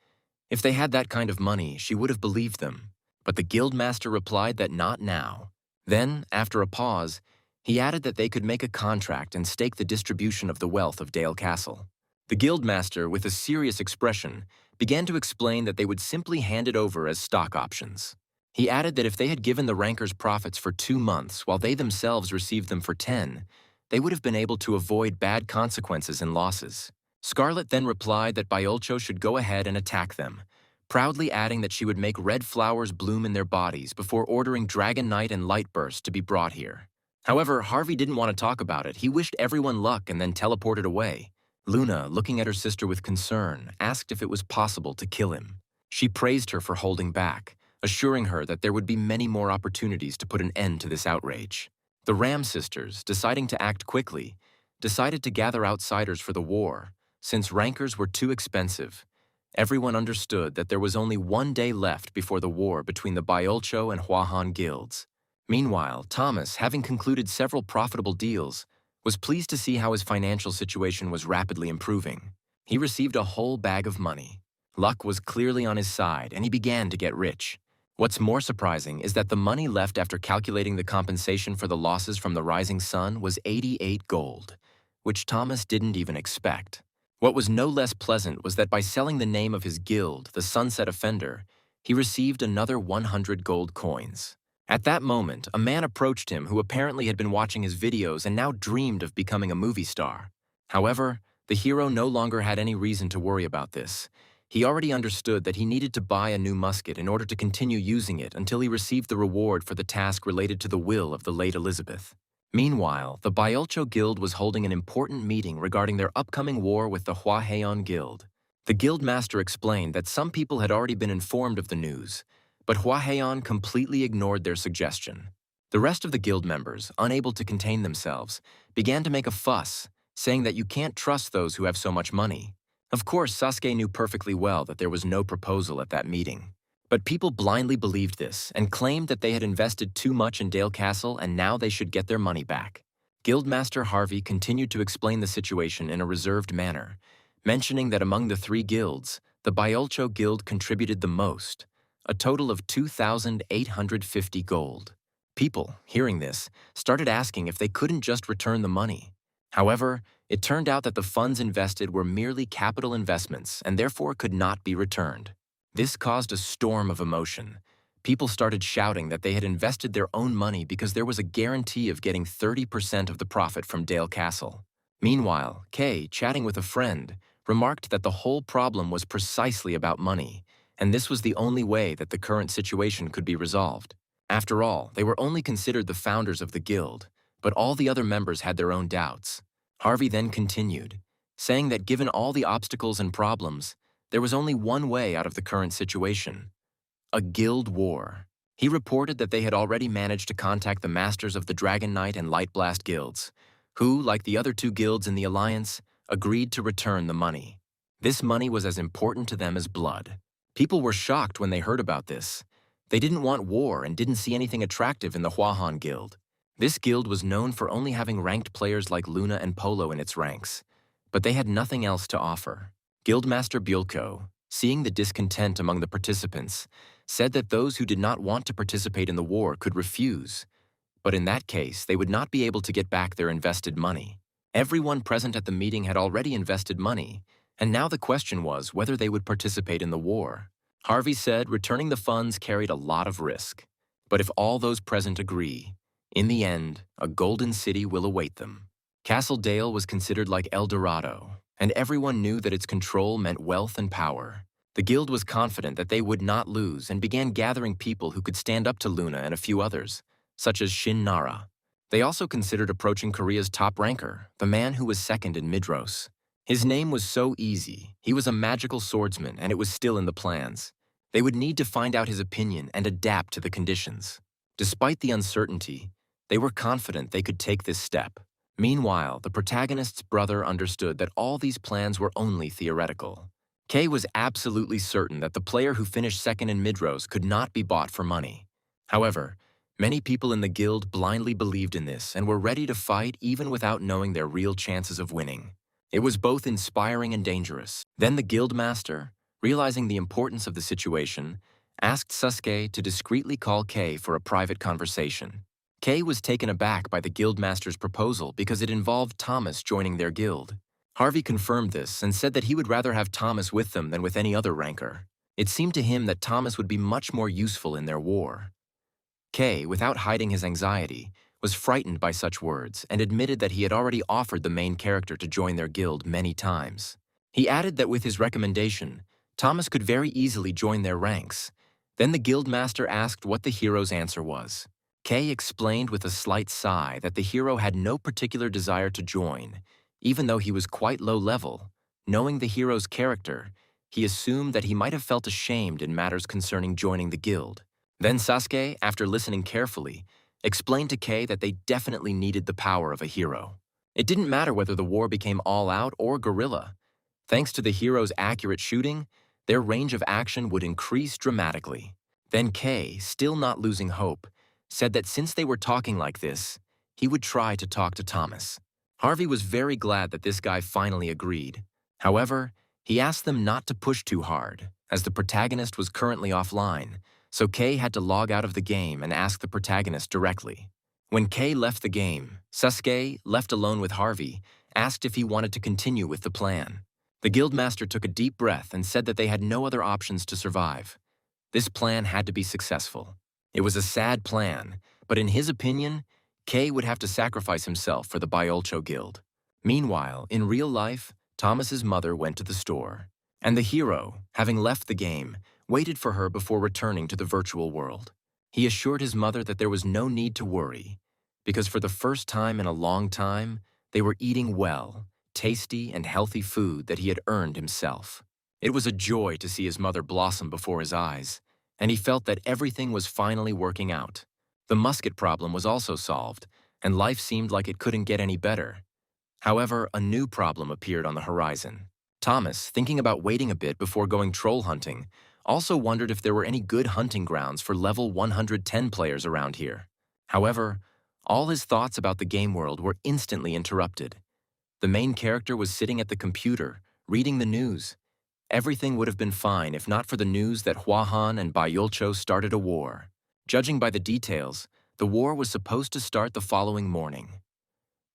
Speaker 1: If they had that kind of money, she would have believed them. But the guildmaster replied that not now. Then, after a pause, he added that they could make a contract and stake the distribution of the wealth of Dale Castle. The guildmaster, with a serious expression, began to explain that they would simply hand it over as stock options. He added that if they had given the rankers profits for 2 months while they themselves received them for 10, they would have been able to avoid bad consequences and losses. Scarlet then replied that Byolcho should go ahead and attack them, proudly adding that she would make red flowers bloom in their bodies before ordering Dragon Knight and Lightburst to be brought here. However, Harvey didn't want to talk about it. He wished everyone luck and then teleported away. Luna, looking at her sister with concern, asked if it was possible to kill him. She praised her for holding back, assuring her that there would be many more opportunities to put an end to this outrage. The Ram sisters, deciding to act quickly, decided to gather outsiders for the war, since rankers were too expensive. Everyone understood that there was only 1 day left before the war between the Byolcho and Hwahan guilds. Meanwhile, Thomas, having concluded several profitable deals, was pleased to see how his financial situation was rapidly improving. He received a whole bag of money. Luck was clearly on his side, and he began to get rich. What's more surprising is that the money left after calculating the compensation for the losses from the Rising Sun was 88 gold, which Thomas didn't even expect. What was no less pleasant was that by selling the name of his guild, the Sunset Offender, he received another 100 gold coins. At that moment, a man approached him who apparently had been watching his videos and now dreamed of becoming a movie star. However, the hero no longer had any reason to worry about this. He already understood that he needed to buy a new musket in order to continue using it until he received the reward for the task related to the will of the late Elizabeth. Meanwhile, the Byolcho Guild was holding an important meeting regarding their upcoming war with the Hwahaeon Guild. The guildmaster explained that some people had already been informed of the news, but Hwahaeon completely ignored their suggestion. The rest of the guild members, unable to contain themselves, began to make a fuss, saying that you can't trust those who have so much money. Of course, Sasuke knew perfectly well that there was no proposal at that meeting. But people blindly believed this and claimed that they had invested too much in Dale Castle and now they should get their money back. Guildmaster Harvey continued to explain the situation in a reserved manner, mentioning that among the 3 guilds, the Byolcho Guild contributed the most, a total of 2,850 gold. People, hearing this, started asking if they couldn't just return the money. However, it turned out that the funds invested were merely capital investments and therefore could not be returned. This caused a storm of emotion. People started shouting that they had invested their own money because there was a guarantee of getting 30% of the profit from Dale Castle. Meanwhile, Kay, chatting with a friend, remarked that the whole problem was precisely about money, and this was the only way that the current situation could be resolved. After all, they were only considered the founders of the guild, but all the other members had their own doubts. Harvey then continued, saying that given all the obstacles and problems, there was only one way out of the current situation: a guild war. He reported that they had already managed to contact the masters of the Dragon Knight and Light Blast guilds, who, like the other 2 guilds in the alliance, agreed to return the money. This money was as important to them as blood. People were shocked when they heard about this. They didn't want war and didn't see anything attractive in the Hwahan Guild. This guild was known for only having ranked players like Luna and Polo in its ranks, but they had nothing else to offer. Guildmaster Byolcho, seeing the discontent among the participants, said that those who did not want to participate in the war could refuse, but in that case, they would not be able to get back their invested money. Everyone present at the meeting had already invested money, and now the question was whether they would participate in the war. Harvey said returning the funds carried a lot of risk, but if all those present agree, In the end, a golden city will await them. Castle Dale was considered like El Dorado, and everyone knew that its control meant wealth and power. The guild was confident that they would not lose and began gathering people who could stand up to Luna and a few others, such as Shin Nara. They also considered approaching Korea's top ranker, the man who was second in Midros. His name was so easy. He was a magical swordsman, and it was still in the plans. They would need to find out his opinion and adapt to the conditions. Despite the uncertainty, they were confident they could take this step. Meanwhile, the protagonist's brother understood that all these plans were only theoretical. Kay was absolutely certain that the player who finished second in Midros could not be bought for money. However, many people in the guild blindly believed in this and were ready to fight even without knowing their real chances of winning. It was both inspiring and dangerous. Then the guild master, realizing the importance of the situation, asked Sasuke to discreetly call Kay for a private conversation. Kay was taken aback by the guildmaster's proposal because it involved Thomas joining their guild. Harvey confirmed this and said that he would rather have Thomas with them than with any other ranker. It seemed to him that Thomas would be much more useful in their war. Kay, without hiding his anxiety, was frightened by such words and admitted that he had already offered the main character to join their guild many times. He added that with his recommendation, Thomas could very easily join their ranks. Then the guildmaster asked what the hero's answer was. Kay explained with a slight sigh that the hero had no particular desire to join, even though he was quite low level. Knowing the hero's character, he assumed that he might have felt ashamed in matters concerning joining the guild. Then Sasuke, after listening carefully, explained to Kay that they definitely needed the power of a hero. It didn't matter whether the war became all-out or guerrilla. Thanks to the hero's accurate shooting, their range of action would increase dramatically. Then Kay, still not losing hope, said that since they were talking like this, he would try to talk to Thomas. Harvey was very glad that this guy finally agreed. However, he asked them not to push too hard, as the protagonist was currently offline, so Kay had to log out of the game and ask the protagonist directly. When Kay left the game, Sasuke, left alone with Harvey, asked if he wanted to continue with the plan. The guildmaster took a deep breath and said that they had no other options to survive. This plan had to be successful. It was a sad plan, but in his opinion, Kay would have to sacrifice himself for the Byolcho Guild. Meanwhile, in real life, Thomas's mother went to the store, and the hero, having left the game, waited for her before returning to the virtual world. He assured his mother that there was no need to worry, because for the first time in a long time, they were eating well, tasty and healthy food that he had earned himself. It was a joy to see his mother blossom before his eyes, and he felt that everything was finally working out. The musket problem was also solved, and life seemed like it couldn't get any better. However, a new problem appeared on the horizon. Thomas, thinking about waiting a bit before going troll hunting, also wondered if there were any good hunting grounds for level 110 players around here. However, all his thoughts about the game world were instantly interrupted. The main character was sitting at the computer, reading the news. Everything would have been fine if not for the news that Hwahan and Byolcho started a war. Judging by the details, the war was supposed to start the following morning.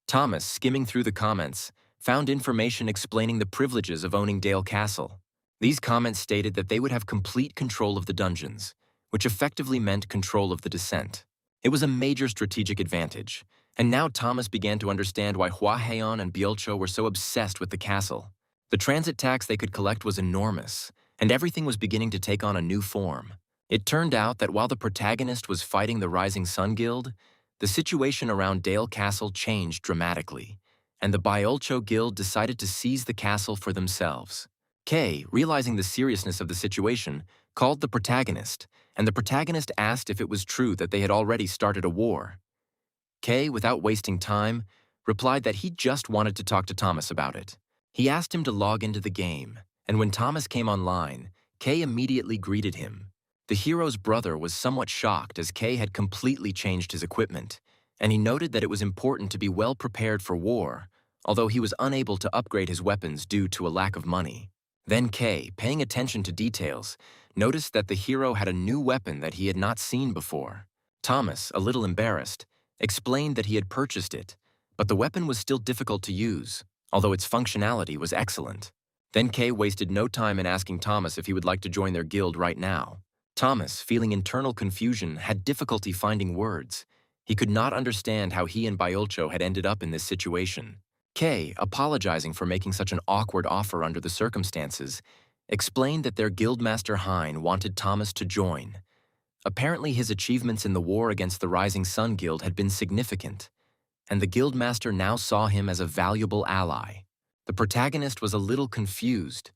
Speaker 1: Thomas, skimming through the comments, found information explaining the privileges of owning Dale Castle. These comments stated that they would have complete control of the dungeons, which effectively meant control of the descent. It was a major strategic advantage, and now Thomas began to understand why Hwahaeon and Byolcho were so obsessed with the castle. The transit tax they could collect was enormous, and everything was beginning to take on a new form. It turned out that while the protagonist was fighting the Rising Sun Guild, the situation around Dale Castle changed dramatically, and the Byolcho Guild decided to seize the castle for themselves. Kay, realizing the seriousness of the situation, called the protagonist, and the protagonist asked if it was true that they had already started a war. Kay, without wasting time, replied that he just wanted to talk to Thomas about it. He asked him to log into the game, and when Thomas came online, Kay immediately greeted him. The hero's brother was somewhat shocked as Kay had completely changed his equipment, and he noted that it was important to be well prepared for war, although he was unable to upgrade his weapons due to a lack of money. Then Kay, paying attention to details, noticed that the hero had a new weapon that he had not seen before. Thomas, a little embarrassed, explained that he had purchased it, but the weapon was still difficult to use, although its functionality was excellent. Then Kay wasted no time in asking Thomas if he would like to join their guild right now. Thomas, feeling internal confusion, had difficulty finding words. He could not understand how he and Byolcho had ended up in this situation. Kay, apologizing for making such an awkward offer under the circumstances, explained that their guildmaster Hein wanted Thomas to join. Apparently his achievements in the war against the Rising Sun Guild had been significant, and the guildmaster now saw him as a valuable ally. The protagonist was a little confused,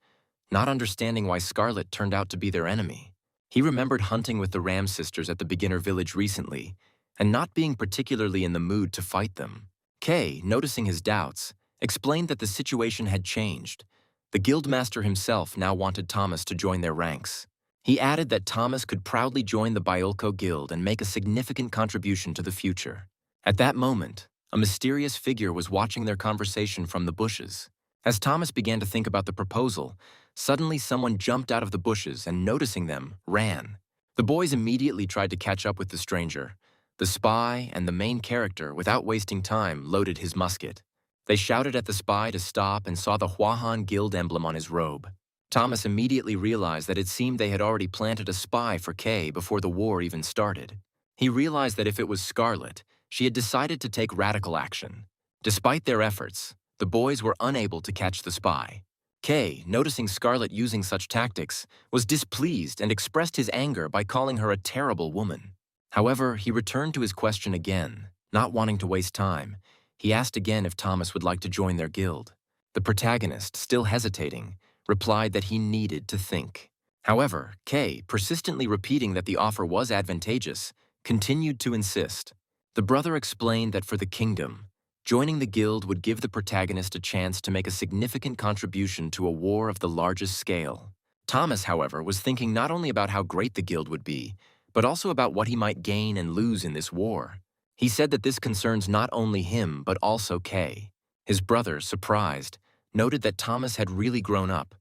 Speaker 1: not understanding why Scarlet turned out to be their enemy. He remembered hunting with the Ram sisters at the beginner village recently, and not being particularly in the mood to fight them. Kay, noticing his doubts, explained that the situation had changed. The guildmaster himself now wanted Thomas to join their ranks. He added that Thomas could proudly join the Byolcho Guild and make a significant contribution to the future. At that moment, a mysterious figure was watching their conversation from the bushes. As Thomas began to think about the proposal, suddenly someone jumped out of the bushes and, noticing them, ran. The boys immediately tried to catch up with the stranger. The spy and the main character, without wasting time, loaded his musket. They shouted at the spy to stop and saw the Huahan Guild emblem on his robe. Thomas immediately realized that it seemed they had already planted a spy for Kay before the war even started. He realized that if it was Scarlet, she had decided to take radical action. Despite their efforts, the boys were unable to catch the spy. Kay, noticing Scarlet using such tactics, was displeased and expressed his anger by calling her a terrible woman. However, he returned to his question again. Not wanting to waste time, he asked again if Thomas would like to join their guild. The protagonist, still hesitating, replied that he needed to think. However, Kay, persistently repeating that the offer was advantageous, continued to insist. The brother explained that for the kingdom, joining the guild would give the protagonist a chance to make a significant contribution to a war of the largest scale. Thomas, however, was thinking not only about how great the guild would be, but also about what he might gain and lose in this war. He said that this concerns not only him, but also Kay. His brother, surprised, noted that Thomas had really grown up.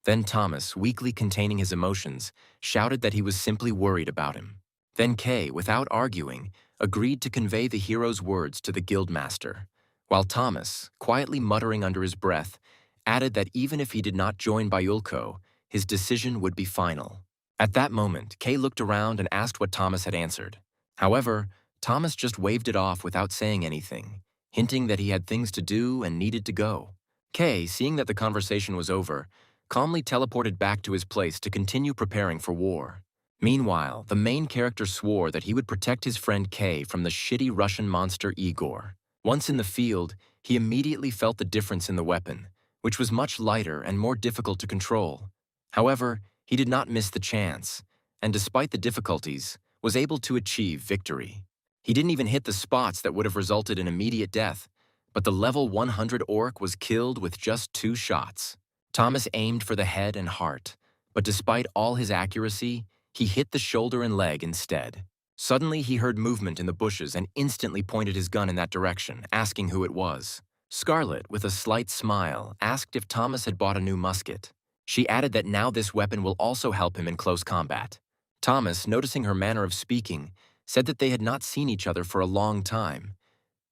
Speaker 1: Then Thomas, weakly containing his emotions, shouted that he was simply worried about him. Then Kay, without arguing, agreed to convey the hero's words to the guildmaster, while Thomas, quietly muttering under his breath, added that even if he did not join Byolcho, his decision would be final. At that moment, Kay looked around and asked what Thomas had answered. However, Thomas just waved it off without saying anything, hinting that he had things to do and needed to go. Kay, seeing that the conversation was over, calmly teleported back to his place to continue preparing for war. Meanwhile, the main character swore that he would protect his friend Kay from the shitty Russian monster Igor. Once in the field, he immediately felt the difference in the weapon, which was much lighter and more difficult to control. However, he did not miss the chance, and despite the difficulties, was able to achieve victory. He didn't even hit the spots that would have resulted in immediate death, but the level 100 orc was killed with just 2 shots. Thomas aimed for the head and heart, but despite all his accuracy, he hit the shoulder and leg instead. Suddenly, he heard movement in the bushes and instantly pointed his gun in that direction, asking who it was. Scarlet, with a slight smile, asked if Thomas had bought a new musket. She added that now this weapon will also help him in close combat. Thomas, noticing her manner of speaking, said that they had not seen each other for a long time.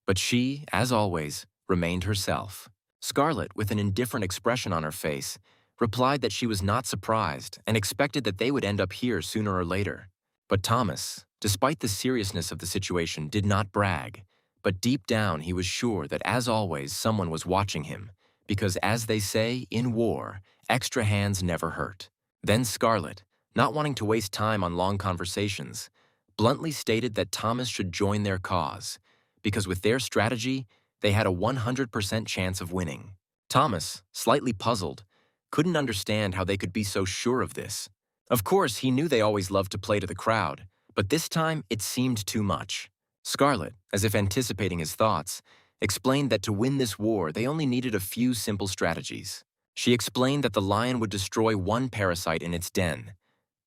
Speaker 1: But she, as always, remained herself. Scarlet, with an indifferent expression on her face, replied that she was not surprised and expected that they would end up here sooner or later. But Thomas, despite the seriousness of the situation, did not brag. But deep down he was sure that, as always, someone was watching him, because as they say, in war, extra hands never hurt. Then Scarlet, not wanting to waste time on long conversations, bluntly stated that Thomas should join their cause, because with their strategy, they had a 100% chance of winning. Thomas, slightly puzzled, couldn't understand how they could be so sure of this. Of course, he knew they always loved to play to the crowd, but this time it seemed too much. Scarlet, as if anticipating his thoughts, explained that to win this war they only needed a few simple strategies. She explained that the lion would destroy one parasite in its den,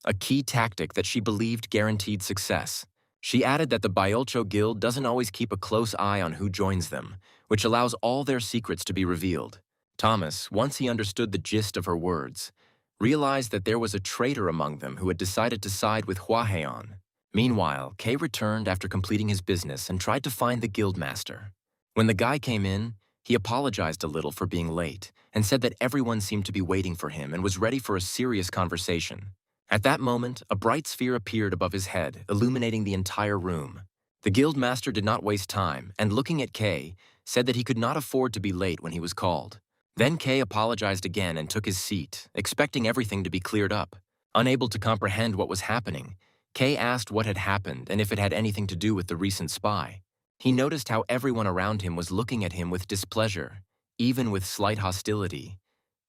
Speaker 1: a key tactic that she believed guaranteed success. She added that the Byolcho Guild doesn't always keep a close eye on who joins them, which allows all their secrets to be revealed. Thomas, once he understood the gist of her words, realized that there was a traitor among them who had decided to side with Hwahaeon. Meanwhile, Kay returned after completing his business and tried to find the guildmaster. When the guy came in, he apologized a little for being late and said that everyone seemed to be waiting for him and was ready for a serious conversation. At that moment, a bright sphere appeared above his head, illuminating the entire room. The guildmaster did not waste time, and looking at Kay, said that he could not afford to be late when he was called. Then Kay apologized again and took his seat, expecting everything to be cleared up. Unable to comprehend what was happening, Kay asked what had happened and if it had anything to do with the recent spy. He noticed how everyone around him was looking at him with displeasure, even with slight hostility,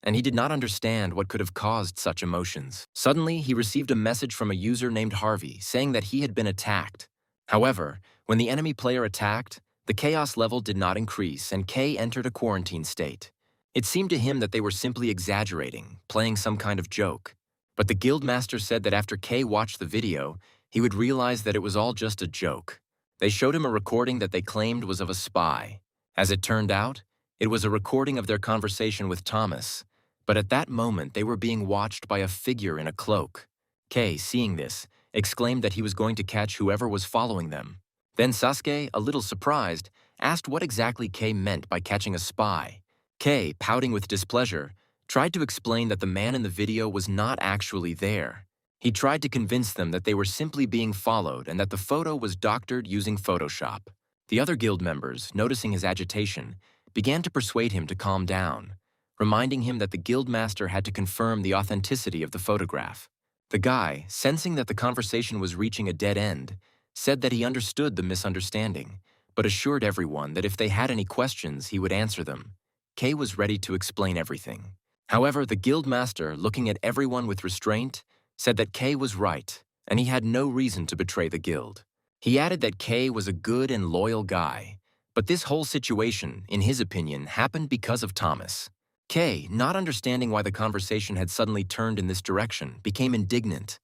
Speaker 1: and he did not understand what could have caused such emotions. Suddenly, he received a message from a user named Harvey saying that he had been attacked. However, when the enemy player attacked, the chaos level did not increase and Kay entered a quarantine state. It seemed to him that they were simply exaggerating, playing some kind of joke. But the guildmaster said that after Kay watched the video, he would realize that it was all just a joke. They showed him a recording that they claimed was of a spy. As it turned out, it was a recording of their conversation with Thomas, but at that moment they were being watched by a figure in a cloak. Kay, seeing this, exclaimed that he was going to catch whoever was following them. Then Sasuke, a little surprised, asked what exactly Kay meant by catching a spy. Kay, pouting with displeasure, tried to explain that the man in the video was not actually there. He tried to convince them that they were simply being followed and that the photo was doctored using Photoshop. The other guild members, noticing his agitation, began to persuade him to calm down, reminding him that the guildmaster had to confirm the authenticity of the photograph. The guy, sensing that the conversation was reaching a dead end, said that he understood the misunderstanding, but assured everyone that if they had any questions, he would answer them. Kay was ready to explain everything. However, the guildmaster, looking at everyone with restraint, said that Kay was right, and he had no reason to betray the guild. He added that Kay was a good and loyal guy, but this whole situation, in his opinion, happened because of Thomas. Kay, not understanding why the conversation had suddenly turned in this direction, became indignant.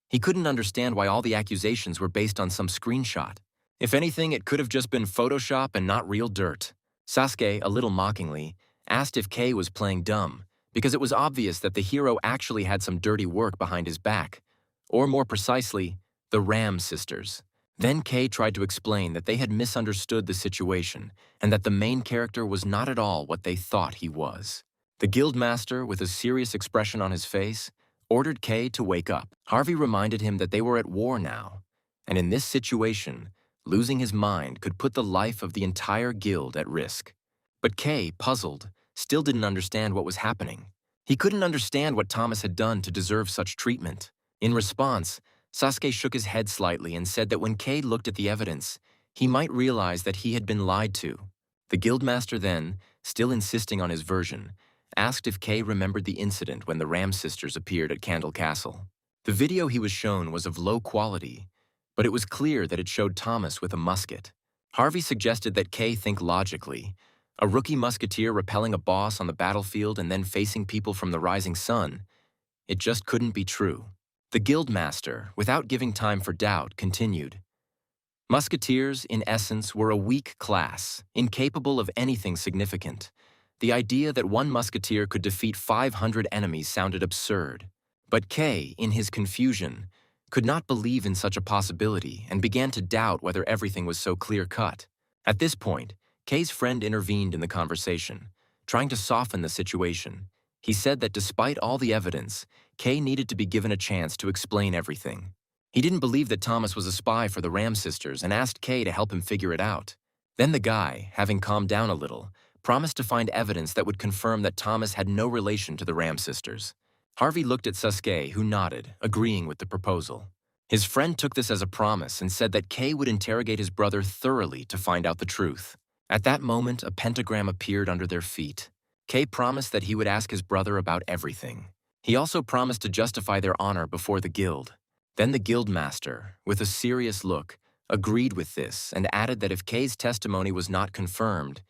Speaker 1: He couldn't understand why all the accusations were based on some screenshot. If anything, it could have just been Photoshop and not real dirt. Sasuke, a little mockingly, asked if Kay was playing dumb, because it was obvious that the hero actually had some dirty work behind his back, or more precisely, the Ram sisters. Then Kay tried to explain that they had misunderstood the situation and that the main character was not at all what they thought he was. The guildmaster, with a serious expression on his face, ordered Kay to wake up. Harvey reminded him that they were at war now, and in this situation, losing his mind could put the life of the entire guild at risk. But Kay, puzzled, still didn't understand what was happening. He couldn't understand what Thomas had done to deserve such treatment. In response, Sasuke shook his head slightly and said that when Kay looked at the evidence, he might realize that he had been lied to. The guildmaster then, still insisting on his version, asked if Kay remembered the incident when the Ram sisters appeared at Candle Castle. The video he was shown was of low quality, but it was clear that it showed Thomas with a musket. Harvey suggested that Kay think logically. A rookie musketeer repelling a boss on the battlefield and then facing people from the rising sun. It just couldn't be true. The guildmaster, without giving time for doubt, continued. Musketeers, in essence, were a weak class, incapable of anything significant. The idea that one musketeer could defeat 500 enemies sounded absurd. But Kay, in his confusion, could not believe in such a possibility and began to doubt whether everything was so clear-cut. At this point, Kay's friend intervened in the conversation, trying to soften the situation. He said that despite all the evidence, Kay needed to be given a chance to explain everything. He didn't believe that Thomas was a spy for the Ram sisters and asked Kay to help him figure it out. Then the guy, having calmed down a little, promised to find evidence that would confirm that Thomas had no relation to the Ram sisters. Harvey looked at Sasuke, who nodded, agreeing with the proposal. His friend took this as a promise and said that Kay would interrogate his brother thoroughly to find out the truth. At that moment, a pentagram appeared under their feet. Kay promised that he would ask his brother about everything. He also promised to justify their honor before the guild. Then the guildmaster, with a serious look, agreed with this and added that if Kay's testimony was not confirmed,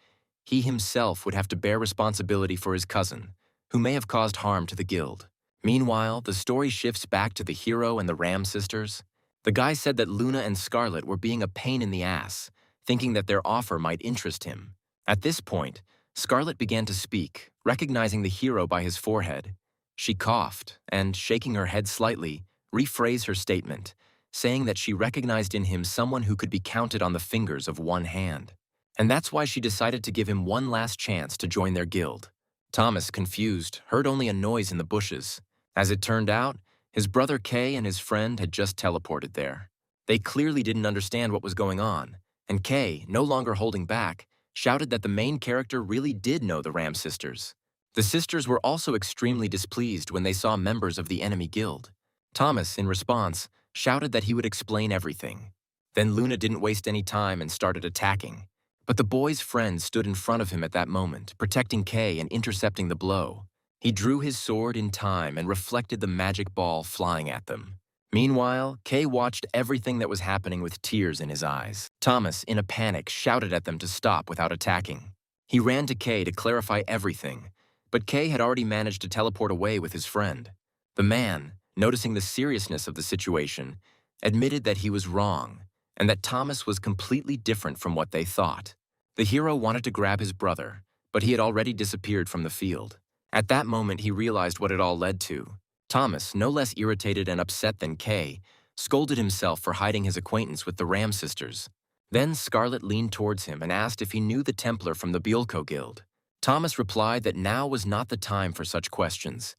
Speaker 1: he himself would have to bear responsibility for his cousin, who may have caused harm to the guild. Meanwhile, the story shifts back to the hero and the Ram sisters. The guy said that Luna and Scarlet were being a pain in the ass, thinking that their offer might interest him. At this point, Scarlet began to speak, recognizing the hero by his forehead. She coughed and, shaking her head slightly, rephrased her statement, saying that she recognized in him someone who could be counted on the fingers of one hand. And that's why she decided to give him one last chance to join their guild. Thomas, confused, heard only a noise in the bushes. As it turned out, his brother Kay and his friend had just teleported there. They clearly didn't understand what was going on, and Kay, no longer holding back, shouted that the main character really did know the Ram sisters. The sisters were also extremely displeased when they saw members of the enemy guild. Thomas, in response, shouted that he would explain everything. Then Luna didn't waste any time and started attacking. But the boy's friend stood in front of him at that moment, protecting Kay and intercepting the blow. He drew his sword in time and reflected the magic ball flying at them. Meanwhile, Kay watched everything that was happening with tears in his eyes. Thomas, in a panic, shouted at them to stop without attacking. He ran to Kay to clarify everything, but Kay had already managed to teleport away with his friend. The man, noticing the seriousness of the situation, admitted that he was wrong and that Thomas was completely different from what they thought. The hero wanted to grab his brother, but he had already disappeared from the field. At that moment, he realized what it all led to. Thomas, no less irritated and upset than Kay, scolded himself for hiding his acquaintance with the Ram sisters. Then Scarlet leaned towards him and asked if he knew the Templar from the Biolko Guild. Thomas replied that now was not the time for such questions.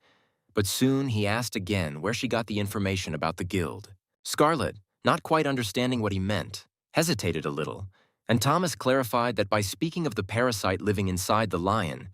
Speaker 1: But soon he asked again where she got the information about the guild. Scarlet, not quite understanding what he meant, hesitated a little, and Thomas clarified that by speaking of the parasite living inside the lion,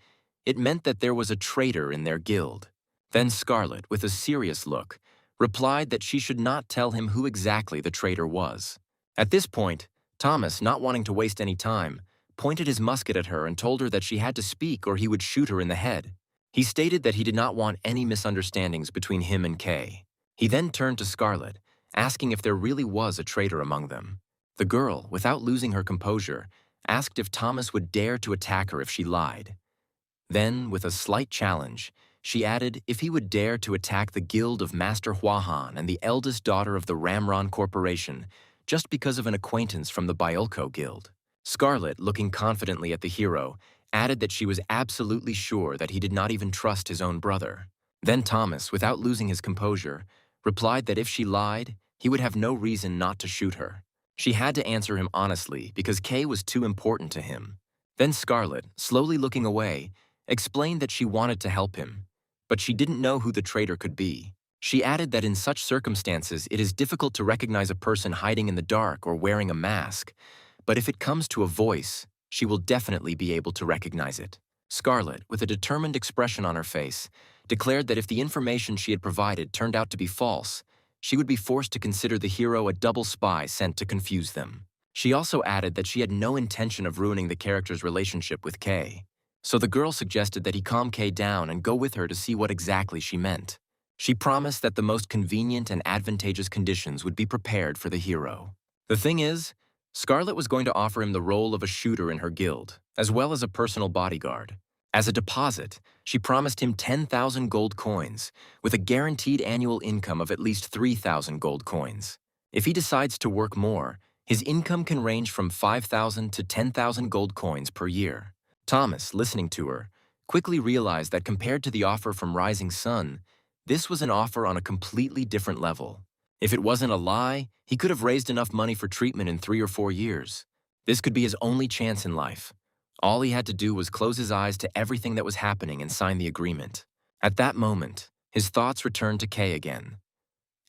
Speaker 1: it meant that there was a traitor in their guild. Then Scarlet, with a serious look, replied that she should not tell him who exactly the traitor was. At this point, Thomas, not wanting to waste any time, pointed his musket at her and told her that she had to speak or he would shoot her in the head. He stated that he did not want any misunderstandings between him and Kay. He then turned to Scarlet, asking if there really was a traitor among them. The girl, without losing her composure, asked if Thomas would dare to attack her if she lied. Then, with a slight challenge, she added if he would dare to attack the guild of Master Huahan and the eldest daughter of the Ramron Corporation just because of an acquaintance from the Biolko Guild. Scarlet, looking confidently at the hero, added that she was absolutely sure that he did not even trust his own brother. Then Thomas, without losing his composure, replied that if she lied, he would have no reason not to shoot her. She had to answer him honestly because Kay was too important to him. Then Scarlet, slowly looking away, explained that she wanted to help him, but she didn't know who the traitor could be. She added that in such circumstances it is difficult to recognize a person hiding in the dark or wearing a mask, but if it comes to a voice, she will definitely be able to recognize it. Scarlet, with a determined expression on her face, declared that if the information she had provided turned out to be false, she would be forced to consider the hero a double spy sent to confuse them. She also added that she had no intention of ruining the character's relationship with Kay. So the girl suggested that he calm Kay down and go with her to see what exactly she meant. She promised that the most convenient and advantageous conditions would be prepared for the hero. The thing is, Scarlet was going to offer him the role of a shooter in her guild, as well as a personal bodyguard. As a deposit, she promised him 10,000 gold coins, with a guaranteed annual income of at least 3,000 gold coins. If he decides to work more, his income can range from 5,000 to 10,000 gold coins per year. Thomas, listening to her, quickly realized that compared to the offer from Rising Sun, this was an offer on a completely different level. If it wasn't a lie, he could have raised enough money for treatment in 3 or 4 years. This could be his only chance in life. All he had to do was close his eyes to everything that was happening and sign the agreement. At that moment, his thoughts returned to Kay again.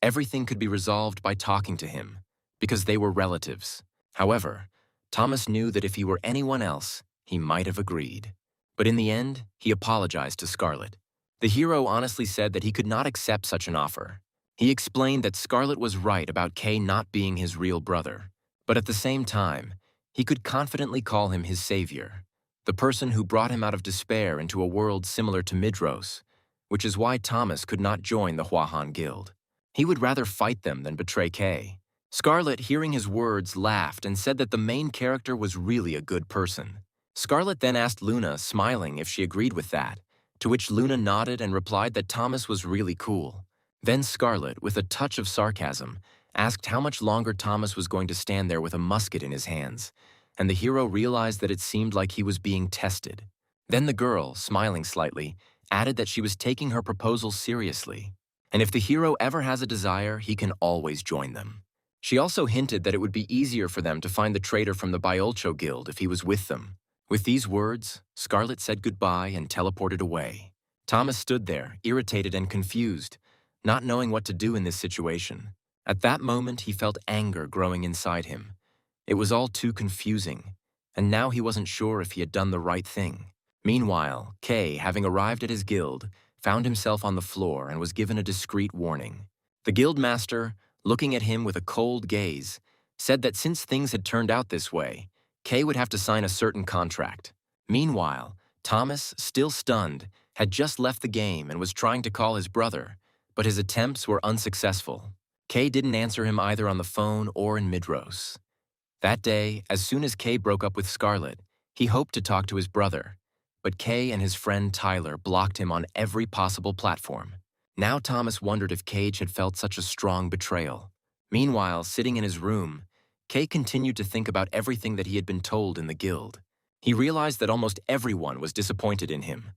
Speaker 1: Everything could be resolved by talking to him, because they were relatives. However, Thomas knew that if he were anyone else, he might have agreed. But in the end, he apologized to Scarlet. The hero honestly said that he could not accept such an offer. He explained that Scarlet was right about Kay not being his real brother, but at the same time, he could confidently call him his savior, the person who brought him out of despair into a world similar to Midros, which is why Thomas could not join the Huahan Guild. He would rather fight them than betray Kay. Scarlet, hearing his words, laughed and said that the main character was really a good person. Scarlet then asked Luna, smiling, if she agreed with that, to which Luna nodded and replied that Thomas was really cool. Then Scarlet, with a touch of sarcasm, asked how much longer Thomas was going to stand there with a musket in his hands, and the hero realized that it seemed like he was being tested. Then the girl, smiling slightly, added that she was taking her proposal seriously, and if the hero ever has a desire, he can always join them. She also hinted that it would be easier for them to find the traitor from the Biolcho Guild if he was with them. With these words, Scarlet said goodbye and teleported away. Thomas stood there, irritated and confused, not knowing what to do in this situation. At that moment, he felt anger growing inside him. It was all too confusing, and now he wasn't sure if he had done the right thing. Meanwhile, Kay, having arrived at his guild, found himself on the floor and was given a discreet warning. The guild master, looking at him with a cold gaze, said that since things had turned out this way, Kay would have to sign a certain contract. Meanwhile, Thomas, still stunned, had just left the game and was trying to call his brother, but his attempts were unsuccessful. Kay didn't answer him either on the phone or in Midros. That day, as soon as Kay broke up with Scarlet, he hoped to talk to his brother, but Kay and his friend Tyler blocked him on every possible platform. Now Thomas wondered if Cage had felt such a strong betrayal. Meanwhile, sitting in his room, Kay continued to think about everything that he had been told in the guild. He realized that almost everyone was disappointed in him,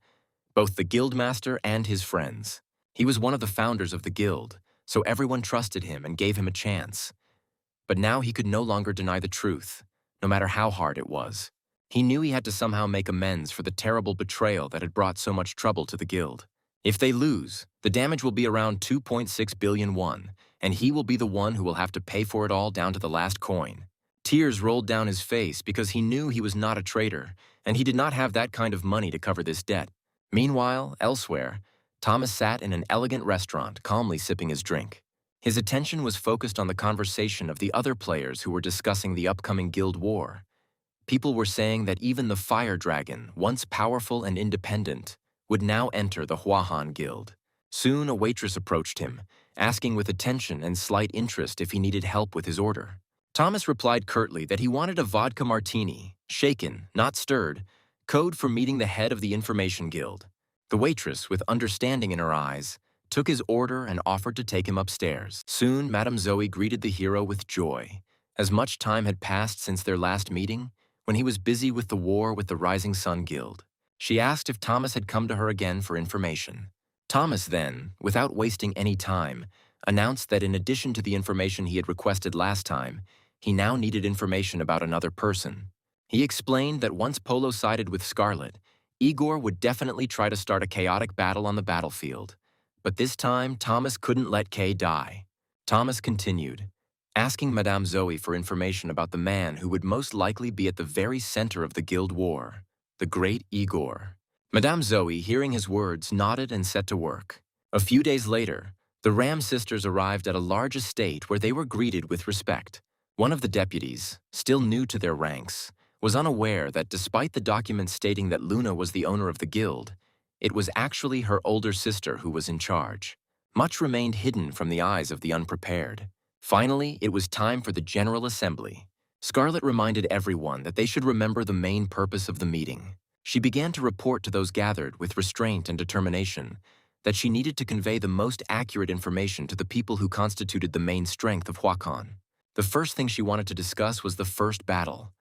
Speaker 1: both the guildmaster and his friends. He was one of the founders of the guild, so everyone trusted him and gave him a chance. But now he could no longer deny the truth, no matter how hard it was. He knew he had to somehow make amends for the terrible betrayal that had brought so much trouble to the guild. If they lose, the damage will be around 2.6 billion won, and he will be the one who will have to pay for it all down to the last coin. Tears rolled down his face because he knew he was not a traitor, and he did not have that kind of money to cover this debt. Meanwhile, elsewhere, Thomas sat in an elegant restaurant, calmly sipping his drink. His attention was focused on the conversation of the other players who were discussing the upcoming guild war. People were saying that even the Fire Dragon, once powerful and independent, would now enter the Hwahan Guild. Soon a waitress approached him, asking with attention and slight interest if he needed help with his order. Thomas replied curtly that he wanted a vodka martini, shaken, not stirred, code for meeting the head of the Information Guild. The waitress, with understanding in her eyes, took his order and offered to take him upstairs. Soon, Madame Zoe greeted the hero with joy, as much time had passed since their last meeting, when he was busy with the war with the Rising Sun Guild. She asked if Thomas had come to her again for information. Thomas then, without wasting any time, announced that in addition to the information he had requested last time, he now needed information about another person. He explained that once Polo sided with Scarlet, Igor would definitely try to start a chaotic battle on the battlefield. But this time, Thomas couldn't let Kay die. Thomas continued, asking Madame Zoe for information about the man who would most likely be at the very center of the guild war, the great Igor. Madame Zoe, hearing his words, nodded and set to work. A few days later, the Ram sisters arrived at a large estate where they were greeted with respect. One of the deputies, still new to their ranks, was unaware that despite the documents stating that Luna was the owner of the guild, it was actually her older sister who was in charge. Much remained hidden from the eyes of the unprepared. Finally, it was time for the General Assembly. Scarlet reminded everyone that they should remember the main purpose of the meeting. She began to report to those gathered with restraint and determination that she needed to convey the most accurate information to the people who constituted the main strength of Hwakan. The first thing she wanted to discuss was the first battle.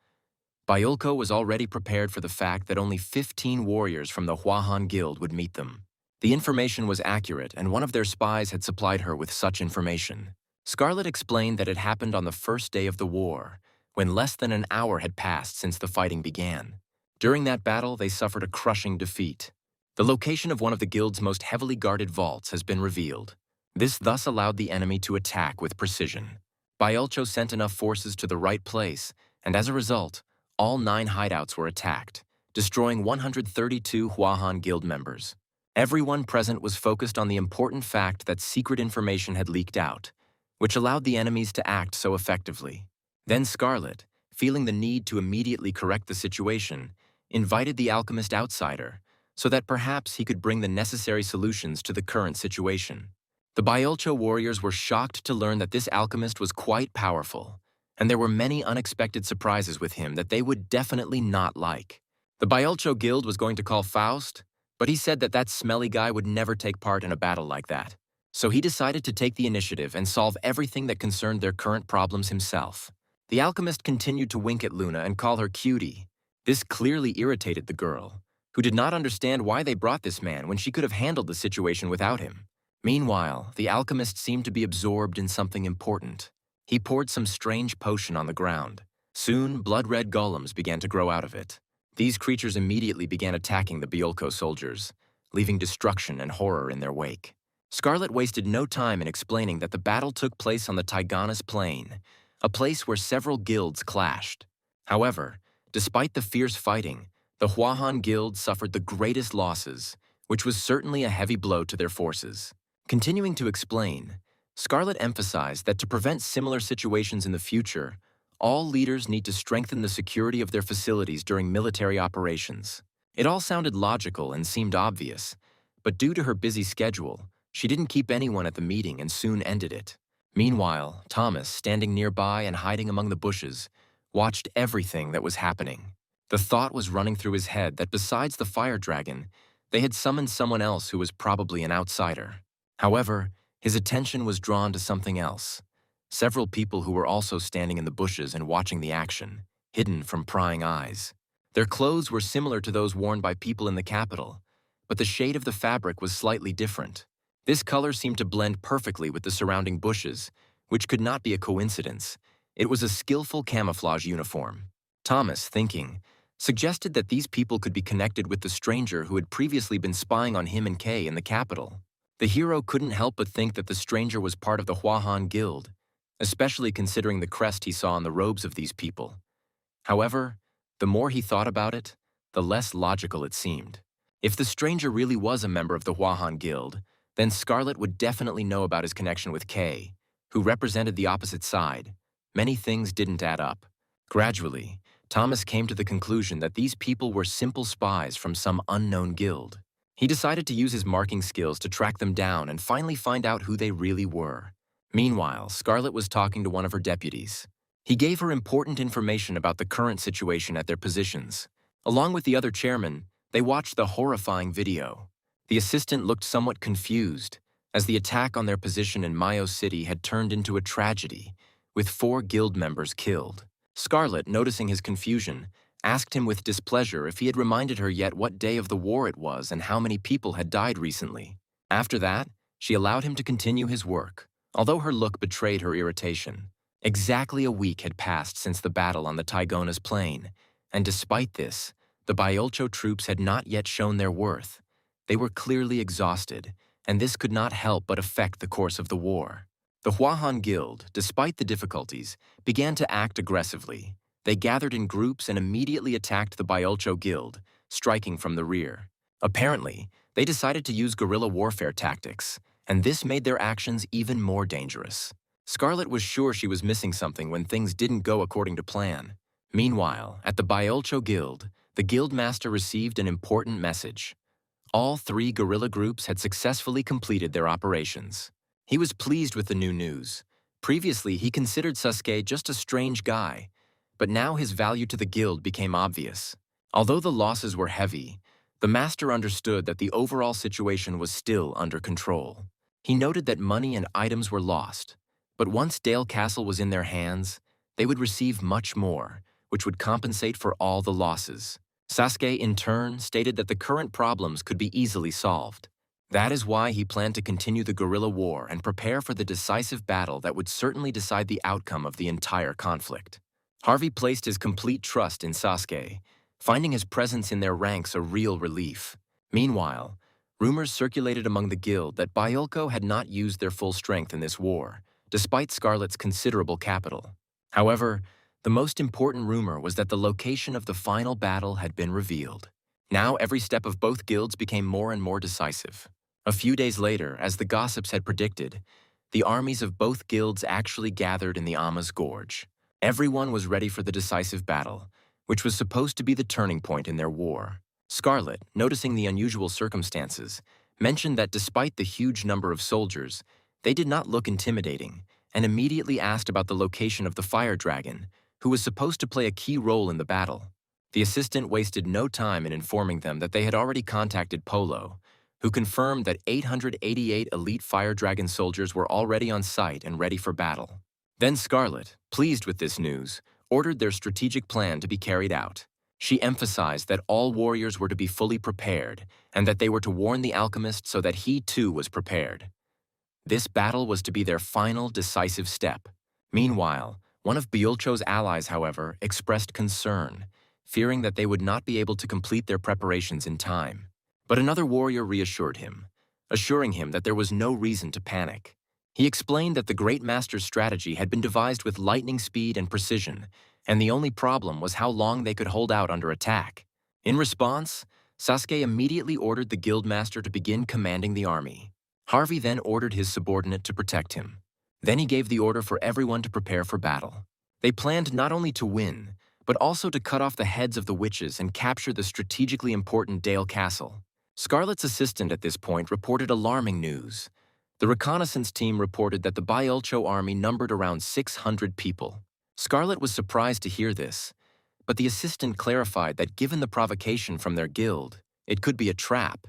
Speaker 1: Byulko was already prepared for the fact that only 15 warriors from the Hwahan Guild would meet them. The information was accurate, and one of their spies had supplied her with such information. Scarlet explained that it happened on the first day of the war, when less than an hour had passed since the fighting began. During that battle, they suffered a crushing defeat. The location of one of the guild's most heavily guarded vaults has been revealed. This thus allowed the enemy to attack with precision. Byulcho sent enough forces to the right place, and as a result, all 9 hideouts were attacked, destroying 132 Hwahan Guild members. Everyone present was focused on the important fact that secret information had leaked out, which allowed the enemies to act so effectively. Then Scarlet, feeling the need to immediately correct the situation, invited the alchemist outsider so that perhaps he could bring the necessary solutions to the current situation. The Byulcho warriors were shocked to learn that this alchemist was quite powerful, and there were many unexpected surprises with him that they would definitely not like. The Byulcho Guild was going to call Faust, but he said that that smelly guy would never take part in a battle like that. So he decided to take the initiative and solve everything that concerned their current problems himself. The alchemist continued to wink at Luna and call her cutie. This clearly irritated the girl, who did not understand why they brought this man when she could have handled the situation without him. Meanwhile, the alchemist seemed to be absorbed in something important. He poured some strange potion on the ground. Soon, blood-red golems began to grow out of it. These creatures immediately began attacking the Byulko soldiers, leaving destruction and horror in their wake. Scarlet wasted no time in explaining that the battle took place on the Taiganas Plain, a place where several guilds clashed. However, despite the fierce fighting, the Huahan Guild suffered the greatest losses, which was certainly a heavy blow to their forces. Continuing to explain, Scarlet emphasized that to prevent similar situations in the future, all leaders need to strengthen the security of their facilities during military operations. It all sounded logical and seemed obvious, but due to her busy schedule, she didn't keep anyone at the meeting and soon ended it. Meanwhile, Thomas, standing nearby and hiding among the bushes, watched everything that was happening. The thought was running through his head that besides the fire dragon, they had summoned someone else who was probably an outsider. However, his attention was drawn to something else. Several people who were also standing in the bushes and watching the action, hidden from prying eyes. Their clothes were similar to those worn by people in the capital, but the shade of the fabric was slightly different. This color seemed to blend perfectly with the surrounding bushes, which could not be a coincidence. It was a skillful camouflage uniform. Thomas, thinking, suggested that these people could be connected with the stranger who had previously been spying on him and Kay in the capital. The hero couldn't help but think that the stranger was part of the Huahan Guild, especially considering the crest he saw on the robes of these people. However, the more he thought about it, the less logical it seemed. If the stranger really was a member of the Huahan Guild, then Scarlet would definitely know about his connection with Kay, who represented the opposite side. Many things didn't add up. Gradually, Thomas came to the conclusion that these people were simple spies from some unknown guild. He decided to use his marking skills to track them down and finally find out who they really were. Meanwhile, Scarlet was talking to one of her deputies. He gave her important information about the current situation at their positions. Along with the other chairman, they watched the horrifying video. The assistant looked somewhat confused, as the attack on their position in Mayo City had turned into a tragedy, with 4 guild members killed. Scarlet, noticing his confusion, asked him with displeasure if he had reminded her yet what day of the war it was and how many people had died recently. After that, she allowed him to continue his work, although her look betrayed her irritation. Exactly a week had passed since the battle on the Taiganas Plain, and despite this, the Byolcho troops had not yet shown their worth. They were clearly exhausted, and this could not help but affect the course of the war. The Huahan Guild, despite the difficulties, began to act aggressively. They gathered in groups and immediately attacked the Byolcho Guild, striking from the rear. Apparently, they decided to use guerrilla warfare tactics, and this made their actions even more dangerous. Scarlet was sure she was missing something when things didn't go according to plan. Meanwhile, at the Byolcho Guild, the guildmaster received an important message. All 3 guerrilla groups had successfully completed their operations. He was pleased with the new news. Previously, he considered Sasuke just a strange guy, but now his value to the guild became obvious. Although the losses were heavy, the master understood that the overall situation was still under control. He noted that money and items were lost, but once Dale Castle was in their hands, they would receive much more, which would compensate for all the losses. Sasuke, in turn, stated that the current problems could be easily solved. That is why he planned to continue the guerrilla war and prepare for the decisive battle that would certainly decide the outcome of the entire conflict. Harvey placed his complete trust in Sasuke, finding his presence in their ranks a real relief. Meanwhile, rumors circulated among the guild that Byolcho had not used their full strength in this war, despite Scarlet's considerable capital. However, the most important rumor was that the location of the final battle had been revealed. Now every step of both guilds became more and more decisive. A few days later, as the gossips had predicted, the armies of both guilds actually gathered in the Ama's Gorge. Everyone was ready for the decisive battle, which was supposed to be the turning point in their war. Scarlet, noticing the unusual circumstances, mentioned that despite the huge number of soldiers, they did not look intimidating, and immediately asked about the location of the fire dragon, who was supposed to play a key role in the battle. The assistant wasted no time in informing them that they had already contacted Polo, who confirmed that 888 elite fire dragon soldiers were already on site and ready for battle. Then Scarlet, pleased with this news, ordered their strategic plan to be carried out. She emphasized that all warriors were to be fully prepared and that they were to warn the alchemist so that he too was prepared. This battle was to be their final decisive step. Meanwhile, one of Byolcho's allies, however, expressed concern, fearing that they would not be able to complete their preparations in time. But another warrior reassured him. assuring him that there was no reason to panic. He explained that the Great Master's strategy had been devised with lightning speed and precision, and the only problem was how long they could hold out under attack. In response, Sasuke immediately ordered the Guildmaster to begin commanding the army. Harvey then ordered his subordinate to protect him. Then he gave the order for everyone to prepare for battle. They planned not only to win, but also to cut off the heads of the witches and capture the strategically important Dale Castle. Scarlet's assistant at this point reported alarming news. The reconnaissance team reported that the Byulcho army numbered around 600 people. Scarlet was surprised to hear this, but the assistant clarified that given the provocation from their guild, it could be a trap.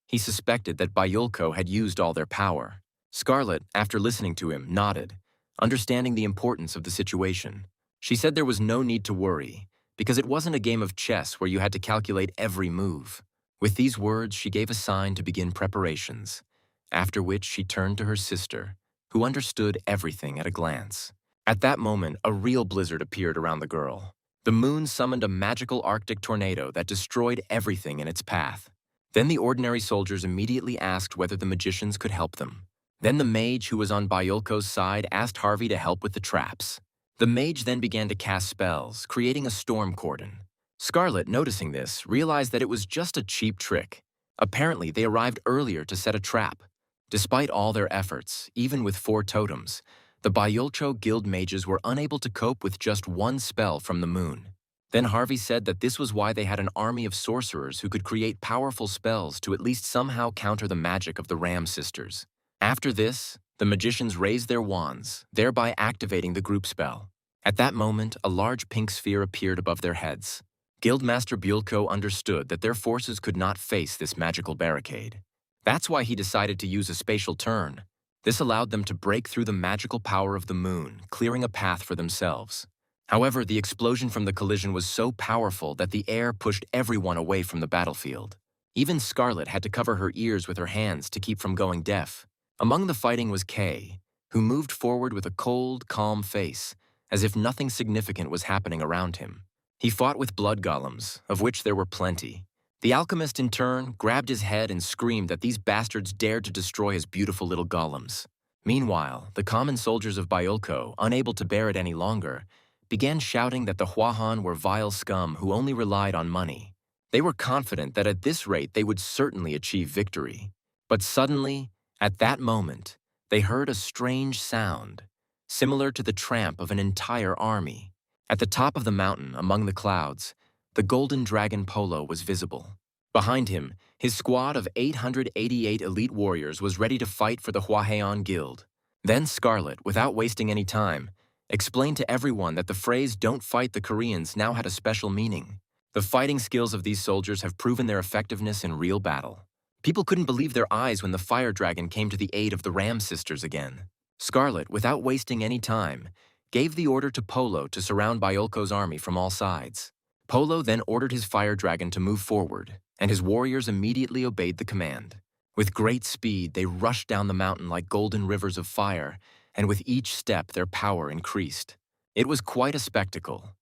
Speaker 1: He suspected that Byulcho had used all their power. Scarlet, after listening to him, nodded, understanding the importance of the situation. She said there was no need to worry, because it wasn't a game of chess where you had to calculate every move. With these words, she gave a sign to begin preparations, after which she turned to her sister, who understood everything at a glance. At that moment, a real blizzard appeared around the girl. The moon summoned a magical Arctic tornado that destroyed everything in its path. Then the ordinary soldiers immediately asked whether the magicians could help them. Then the mage who was on Byulcho's side asked Harvey to help with the traps. The mage then began to cast spells, creating a storm cordon. Scarlet, noticing this, realized that it was just a cheap trick. Apparently, they arrived earlier to set a trap. Despite all their efforts, even with 4 totems, the Byulcho guild mages were unable to cope with just one spell from the moon. Then Harvey said that this was why they had an army of sorcerers who could create powerful spells to at least somehow counter the magic of the Ram sisters. After this, the magicians raised their wands, thereby activating the group spell. At that moment, a large pink sphere appeared above their heads. Guildmaster Byulcho understood that their forces could not face this magical barricade. That's why he decided to use a spatial turn. This allowed them to break through the magical power of the moon, clearing a path for themselves. However, the explosion from the collision was so powerful that the air pushed everyone away from the battlefield. Even Scarlet had to cover her ears with her hands to keep from going deaf. Among the fighting was Kay, who moved forward with a cold, calm face, as if nothing significant was happening around him. He fought with blood golems, of which there were plenty. The alchemist, in turn, grabbed his head and screamed that these bastards dared to destroy his beautiful little golems. Meanwhile, the common soldiers of Byulcho, unable to bear it any longer, began shouting that the Hwahan were vile scum who only relied on money. They were confident that at this rate they would certainly achieve victory. But suddenly, at that moment, they heard a strange sound, similar to the tramp of an entire army. At the top of the mountain, among the clouds, the golden dragon Polo was visible. Behind him, his squad of 888 elite warriors was ready to fight for the Hwahan Guild. Then Scarlet, without wasting any time, explained to everyone that the phrase "don't fight the Koreans" now had a special meaning. The fighting skills of these soldiers have proven their effectiveness in real battle. People couldn't believe their eyes when the fire dragon came to the aid of the Ram sisters again. Scarlet, without wasting any time, gave the order to Polo to surround Byulcho's army from all sides. Polo then ordered his fire dragon to move forward, and his warriors immediately obeyed the command. With great speed, they rushed down the mountain like golden rivers of fire, and with each step their power increased. It was quite a spectacle,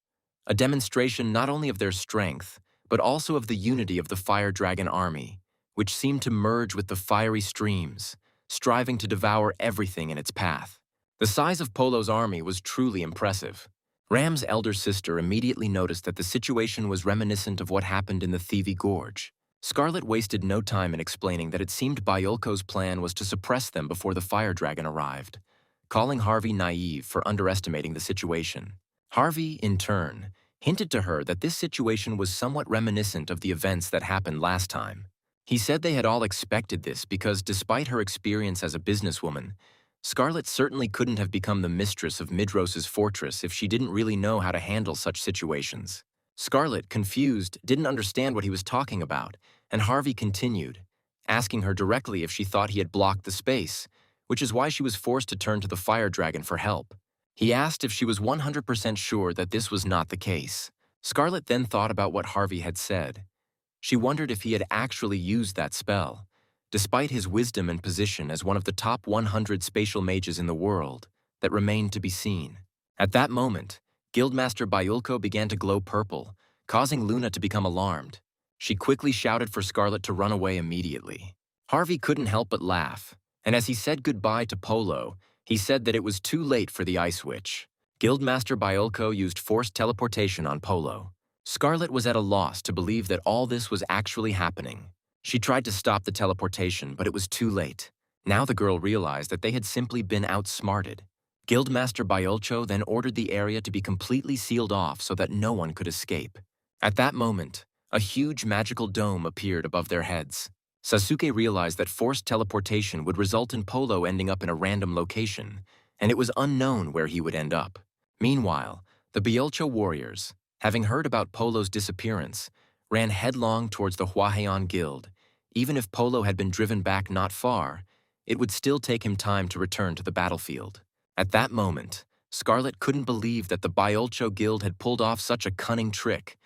Speaker 1: a demonstration not only of their strength, but also of the unity of the fire dragon army, which seemed to merge with the fiery streams, striving to devour everything in its path. The size of Polo's army was truly impressive. Ram's elder sister immediately noticed that the situation was reminiscent of what happened in the Thivi Gorge. Scarlet wasted no time in explaining that it seemed Byulcho's plan was to suppress them before the fire dragon arrived, calling Harvey naive for underestimating the situation. Harvey, in turn, hinted to her that this situation was somewhat reminiscent of the events that happened last time. He said they had all expected this because, despite her experience as a businesswoman, Scarlet certainly couldn't have become the mistress of Midros's fortress if she didn't really know how to handle such situations. Scarlet, confused, didn't understand what he was talking about, and Harvey continued, asking her directly if she thought he had blocked the space, which is why she was forced to turn to the fire dragon for help. He asked if she was 100% sure that this was not the case. Scarlet then thought about what Harvey had said. She wondered if he had actually used that spell. Despite his wisdom and position as one of the top 100 spatial mages in the world, that remained to be seen. At that moment, Guildmaster Byulcho began to glow purple, causing Luna to become alarmed. She quickly shouted for Scarlet to run away immediately. Harvey couldn't help but laugh, and as he said goodbye to Polo, he said that it was too late for the Ice Witch. Guildmaster Biolko used forced teleportation on Polo. Scarlet was at a loss to believe that all this was actually happening. She tried to stop the teleportation, but it was too late. Now the girl realized that they had simply been outsmarted. Guildmaster Biolcho then ordered the area to be completely sealed off so that no one could escape. At that moment, a huge magical dome appeared above their heads. Sasuke realized that forced teleportation would result in Polo ending up in a random location, and it was unknown where he would end up. Meanwhile, the Biolcho warriors, having heard about Polo's disappearance, ran headlong towards the Hwahaeon Guild. Even if Polo had been driven back not far, it would still take him time to return to the battlefield. At that moment, Scarlet couldn't believe that the Biolcho Guild had pulled off such a cunning trick,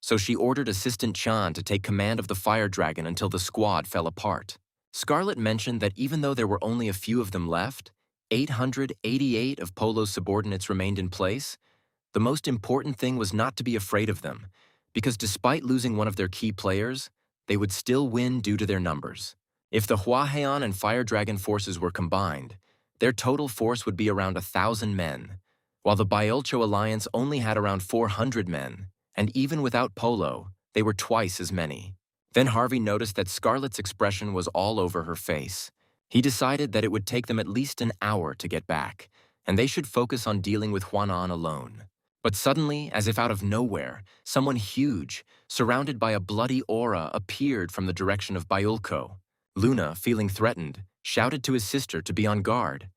Speaker 1: so she ordered Assistant Chan to take command of the fire dragon until the squad fell apart. Scarlet mentioned that even though there were only a few of them left, 888 of Polo's subordinates remained in place. The most important thing was not to be afraid of them, because despite losing one of their key players, they would still win due to their numbers. If the Hwahaeon and Fire Dragon forces were combined, their total force would be around 1,000 men, while the Biolcho alliance only had around 400 men, and even without Polo, they were twice as many. Then Harvey noticed that Scarlet's expression was all over her face. He decided that it would take them at least an hour to get back, and they should focus on dealing with Hwanan alone. But suddenly, as if out of nowhere, someone huge, surrounded by a bloody aura, appeared from the direction of Biolko. Luna, feeling threatened, shouted to his sister to be on guard.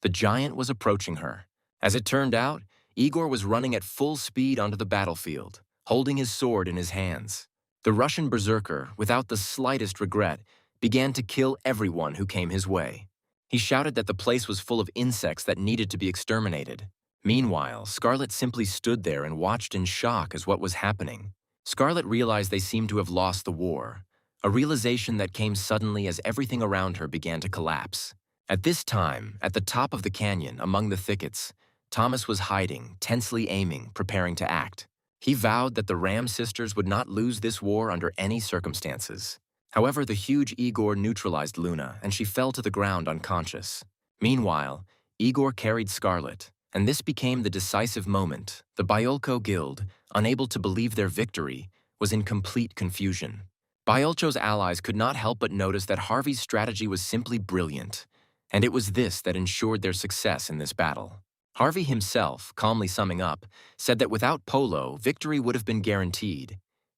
Speaker 1: The giant was approaching her. As it turned out, Igor was running at full speed onto the battlefield, holding his sword in his hands. The Russian berserker, without the slightest regret, began to kill everyone who came his way. He shouted that the place was full of insects that needed to be exterminated. Meanwhile, Scarlet simply stood there and watched in shock as what was happening. Scarlet realized they seemed to have lost the war, a realization that came suddenly as everything around her began to collapse. At this time, at the top of the canyon, among the thickets, Thomas was hiding, tensely aiming, preparing to act. He vowed that the Ram sisters would not lose this war under any circumstances. However, the huge Igor neutralized Luna, and she fell to the ground unconscious. Meanwhile, Igor carried Scarlet, and this became the decisive moment. The Biolko Guild, unable to believe their victory, was in complete confusion. Biolcho's allies could not help but notice that Harvey's strategy was simply brilliant, and it was this that ensured their success in this battle. Harvey himself, calmly summing up, said that without Polo, victory would have been guaranteed.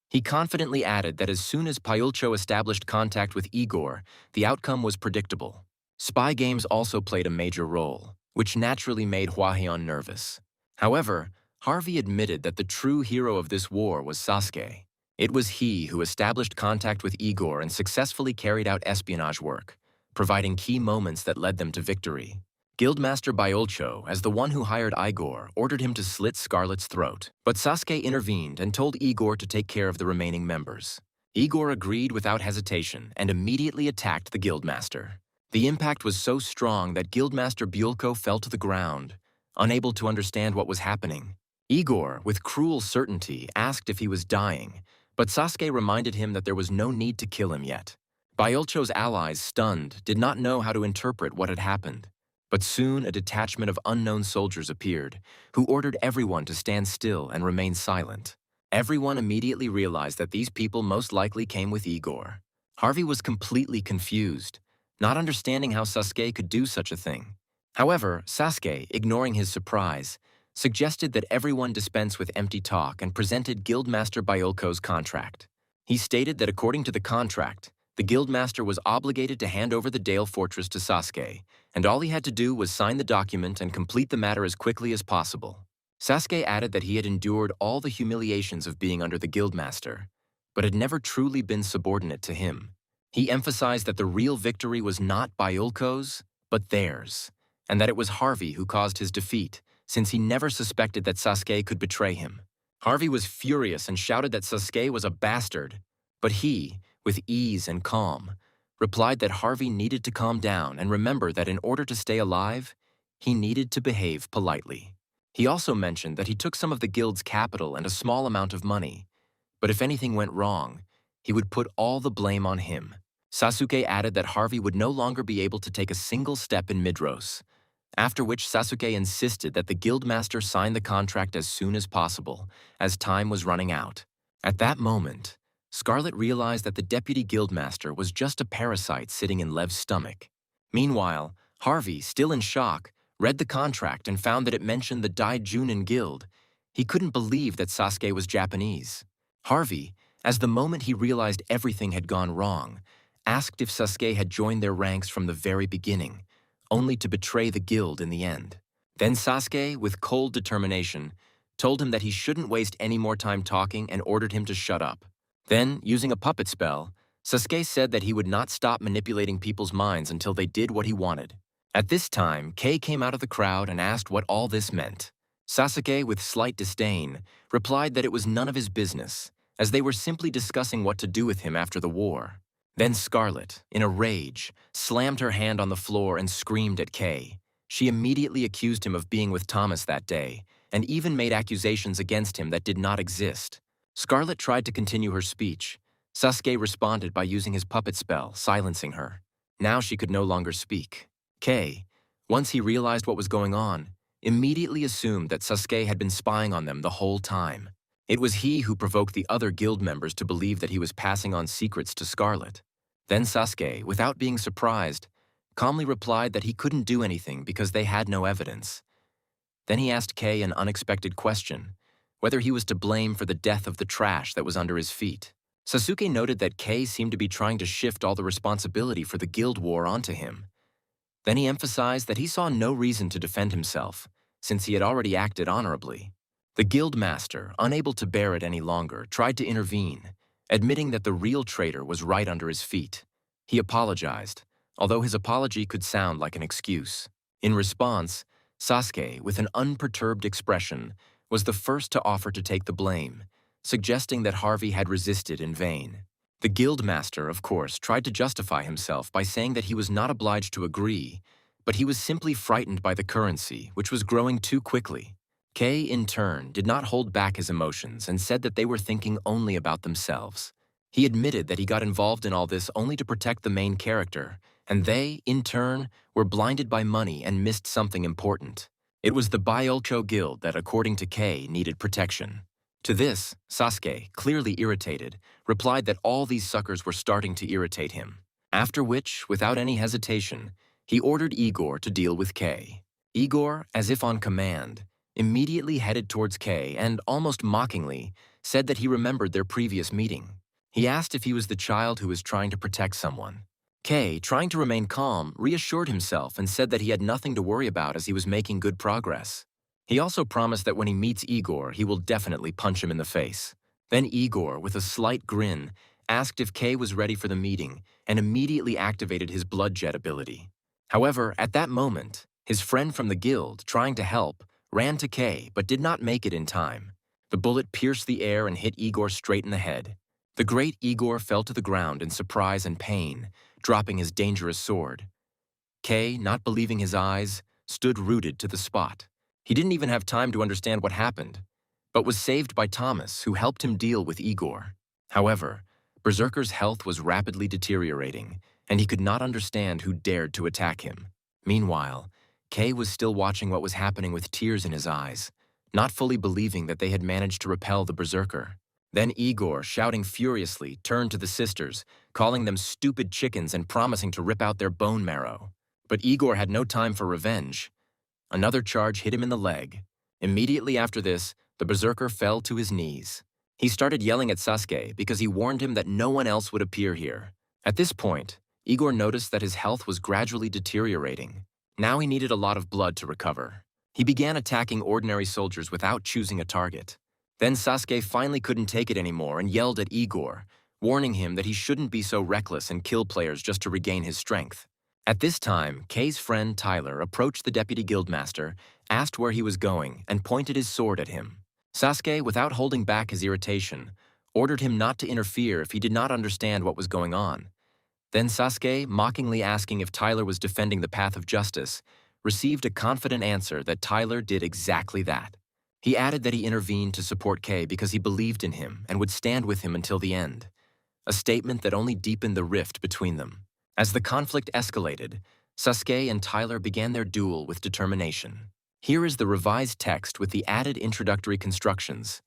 Speaker 1: He confidently added that as soon as Biolcho established contact with Igor, the outcome was predictable. Spy games also played a major role, which naturally made Hwahaeon nervous. However, Harvey admitted that the true hero of this war was Sasuke. It was he who established contact with Igor and successfully carried out espionage work, providing key moments that led them to victory. Guildmaster Biolcho, as the one who hired Igor, ordered him to slit Scarlet's throat, but Sasuke intervened and told Igor to take care of the remaining members. Igor agreed without hesitation and immediately attacked the Guildmaster. The impact was so strong that Guildmaster Biolcho fell to the ground, unable to understand what was happening. Igor, with cruel certainty, asked if he was dying, but Sasuke reminded him that there was no need to kill him yet. Biolcho's allies, stunned, did not know how to interpret what had happened. But soon a detachment of unknown soldiers appeared, who ordered everyone to stand still and remain silent. Everyone immediately realized that these people most likely came with Igor. Harvey was completely confused, not understanding how Sasuke could do such a thing. However, Sasuke, ignoring his surprise, suggested that everyone dispense with empty talk and presented Guildmaster Biolko's contract. He stated that according to the contract, the Guildmaster was obligated to hand over the Dale Fortress to Sasuke, and all he had to do was sign the document and complete the matter as quickly as possible. Sasuke added that he had endured all the humiliations of being under the Guildmaster, but had never truly been subordinate to him. He emphasized that the real victory was not Biolko's, but theirs, and that it was Harvey who caused his defeat, since he never suspected that Sasuke could betray him. Harvey was furious and shouted that Sasuke was a bastard, but he, with ease and calm, replied that Harvey needed to calm down and remember that in order to stay alive, he needed to behave politely. He also mentioned that he took some of the guild's capital and a small amount of money, but if anything went wrong, he would put all the blame on him. Sasuke added that Harvey would no longer be able to take a single step in Midros, after which Sasuke insisted that the guildmaster sign the contract as soon as possible, as time was running out. At that moment, Scarlet realized that the deputy guildmaster was just a parasite sitting in Lev's stomach. Meanwhile, Harvey, still in shock, read the contract and found that it mentioned the Daijunin Guild. He couldn't believe that Sasuke was Japanese. Harvey, as the moment he realized everything had gone wrong, asked if Sasuke had joined their ranks from the very beginning, only to betray the guild in the end. Then Sasuke, with cold determination, told him that he shouldn't waste any more time talking and ordered him to shut up. Then, using a puppet spell, Sasuke said that he would not stop manipulating people's minds until they did what he wanted. At this time, Kei came out of the crowd and asked what all this meant. Sasuke, with slight disdain, replied that it was none of his business, as they were simply discussing what to do with him after the war. Then Scarlet, in a rage, slammed her hand on the floor and screamed at Kei. She immediately accused him of being with Thomas that day, and even made accusations against him that did not exist. Scarlet tried to continue her speech. Sasuke responded by using his puppet spell, silencing her. Now she could no longer speak. Kei, once he realized what was going on, immediately assumed that Sasuke had been spying on them the whole time. It was he who provoked the other guild members to believe that he was passing on secrets to Scarlet. Then Sasuke, without being surprised, calmly replied that he couldn't do anything because they had no evidence. Then he asked Kei an unexpected question, whether he was to blame for the death of the trash that was under his feet. Sasuke noted that Kei seemed to be trying to shift all the responsibility for the guild war onto him. Then he emphasized that he saw no reason to defend himself, since he had already acted honorably. The guild master, unable to bear it any longer, tried to intervene, admitting that the real traitor was right under his feet. He apologized, although his apology could sound like an excuse. In response, Sasuke, with an unperturbed expression, was the first to offer to take the blame, suggesting that Harvey had resisted in vain. The guild master, of course, tried to justify himself by saying that he was not obliged to agree, but he was simply frightened by the currency, which was growing too quickly. Kei, in turn, did not hold back his emotions and said that they were thinking only about themselves. He admitted that he got involved in all this only to protect the main character, and they, in turn, were blinded by money and missed something important. It was the Baiolcho Guild that, according to Kei, needed protection. To this, Sasuke, clearly irritated, replied that all these suckers were starting to irritate him. After which, without any hesitation, he ordered Igor to deal with Kei. Igor, as if on command, immediately headed towards Kei and, almost mockingly, said that he remembered their previous meeting. He asked if he was the child who was trying to protect someone. Kei, trying to remain calm, reassured himself and said that he had nothing to worry about as he was making good progress. He also promised that when he meets Igor, he will definitely punch him in the face. Then Igor, with a slight grin, asked if Kei was ready for the meeting and immediately activated his blood jet ability. However, at that moment, his friend from the guild, trying to help, ran to Kei but did not make it in time. The bullet pierced the air and hit Igor straight in the head. The great Igor fell to the ground in surprise and pain, dropping his dangerous sword. Kei, not believing his eyes, stood rooted to the spot. He didn't even have time to understand what happened, but was saved by Thomas, who helped him deal with Igor. However, Berserker's health was rapidly deteriorating, and he could not understand who dared to attack him. Meanwhile, Kei was still watching what was happening with tears in his eyes, not fully believing that they had managed to repel the Berserker. Then Igor, shouting furiously, turned to the sisters, calling them stupid chickens and promising to rip out their bone marrow. But Igor had no time for revenge. Another charge hit him in the leg. Immediately after this, the Berserker fell to his knees. He started yelling at Sasuke because he warned him that no one else would appear here. At this point, Igor noticed that his health was gradually deteriorating. Now he needed a lot of blood to recover. He began attacking ordinary soldiers without choosing a target. Then Sasuke finally couldn't take it anymore and yelled at Igor, warning him that he shouldn't be so reckless and kill players just to regain his strength. At this time, Kei's friend Tyler approached the deputy guildmaster, asked where he was going, and pointed his sword at him. Sasuke, without holding back his irritation, ordered him not to interfere if he did not understand what was going on. Then Sasuke, mockingly asking if Tyler was defending the path of justice, received a confident answer that Tyler did exactly that. He added that he intervened to support Kei because he believed in him and would stand with him until the end. a statement that only deepened the rift between them. As the conflict escalated, Sasuke and Tyler began their duel with determination. Here is the revised text with the added introductory constructions.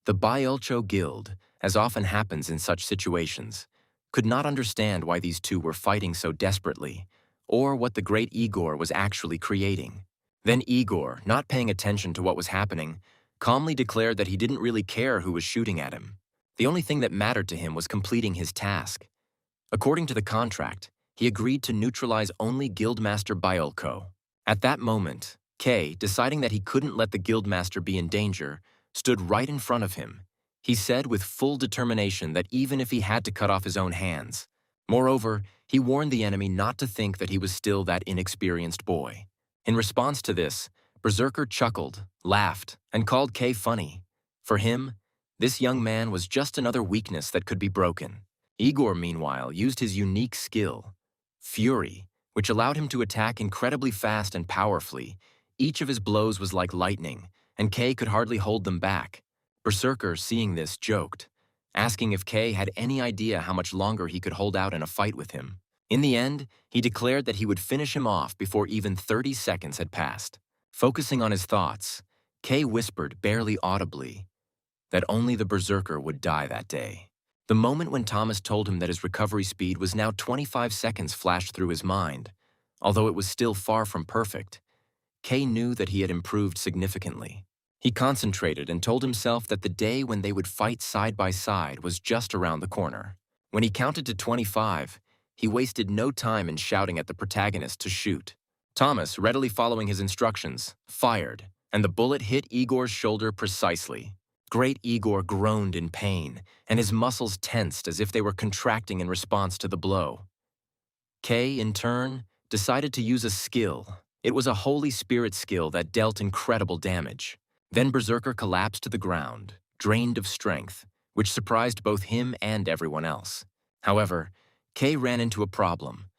Speaker 1: The Byulcho Guild, as often happens in such situations, could not understand why these two were fighting so desperately, or what the great Igor was actually creating. Then Igor, not paying attention to what was happening, calmly declared that he didn't really care who was shooting at him. The only thing that mattered to him was completing his task. According to the contract, he agreed to neutralize only Guildmaster Byulcho. At that moment, Kay, deciding that he couldn't let the Guildmaster be in danger, stood right in front of him. He said with full determination that even if he had to cut off his own hands. Moreover, he warned the enemy not to think that he was still that inexperienced boy. In response to this, Berserker chuckled, laughed, and called Kay funny. For him, this young man was just another weakness that could be broken. Igor, meanwhile, used his unique skill, Fury, which allowed him to attack incredibly fast and powerfully. Each of his blows was like lightning, and Kay could hardly hold them back. Berserker, seeing this, joked, asking if Kay had any idea how much longer he could hold out in a fight with him. In the end, he declared that he would finish him off before even 30 seconds had passed. Focusing on his thoughts, Kay whispered, barely audibly, that only the Berserker would die that day. The moment when Thomas told him that his recovery speed was now 25 seconds flashed through his mind. Although it was still far from perfect, Kay knew that he had improved significantly. He concentrated and told himself that the day when they would fight side by side was just around the corner. When he counted to 25, he wasted no time in shouting at the protagonist to shoot. Thomas, readily following his instructions, fired, and the bullet hit Igor's shoulder precisely. Great Igor groaned in pain, and his muscles tensed as if they were contracting in response to the blow. Kay, in turn, decided to use a skill. It was a Holy Spirit skill that dealt incredible damage. Then Berserker collapsed to the ground, drained of strength, which surprised both him and everyone else. However, Kay ran into a problem.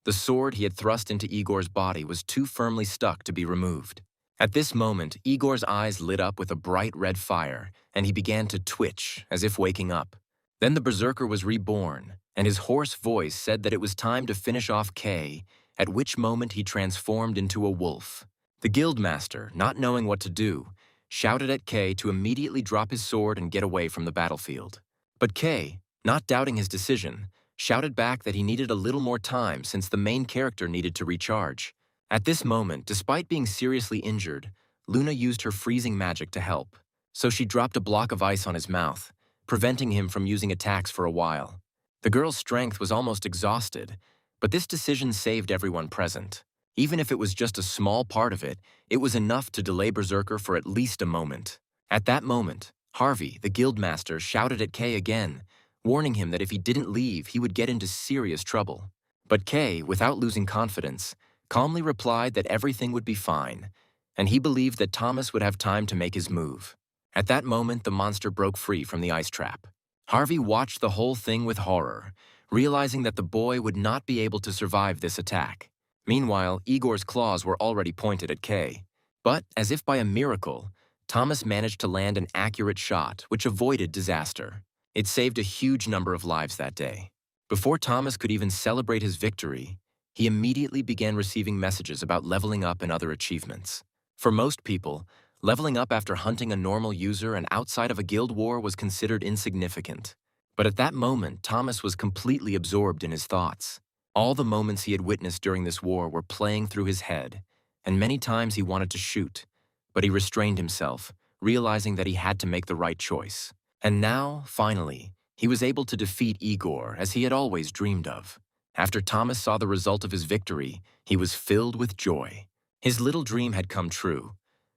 Speaker 1: The sword he had thrust into Igor's body was too firmly stuck to be removed. At this moment, Igor's eyes lit up with a bright red fire, and he began to twitch, as if waking up. Then the Berserker was reborn, and his hoarse voice said that it was time to finish off Kay, at which moment he transformed into a wolf. The Guildmaster, not knowing what to do, shouted at Kay to immediately drop his sword and get away from the battlefield. But Kay, not doubting his decision, shouted back that he needed a little more time since the main character needed to recharge. At this moment, despite being seriously injured, Luna used her freezing magic to help, so she dropped a block of ice on his mouth, preventing him from using attacks for a while. The girl's strength was almost exhausted, but this decision saved everyone present. Even if it was just a small part of it, it was enough to delay Berserker for at least a moment. At that moment, Harvey, the Guildmaster, shouted at Kay again, warning him that if he didn't leave, he would get into serious trouble. But Kay, without losing confidence, calmly replied that everything would be fine, and he believed that Thomas would have time to make his move. At that moment, the monster broke free from the ice trap. Harvey watched the whole thing with horror, realizing that the boy would not be able to survive this attack. Meanwhile, Igor's claws were already pointed at Kay. But, as if by a miracle, Thomas managed to land an accurate shot, which avoided disaster. It saved a huge number of lives that day. Before Thomas could even celebrate his victory, he immediately began receiving messages about leveling up and other achievements. For most people, leveling up after hunting a normal user and outside of a guild war was considered insignificant. But at that moment, Thomas was completely absorbed in his thoughts. All the moments he had witnessed during this war were playing through his head, and many times he wanted to shoot, but he restrained himself, realizing that he had to make the right choice. And now, finally, he was able to defeat Igor as he had always dreamed of. After Thomas saw the result of his victory, he was filled with joy. His little dream had come true,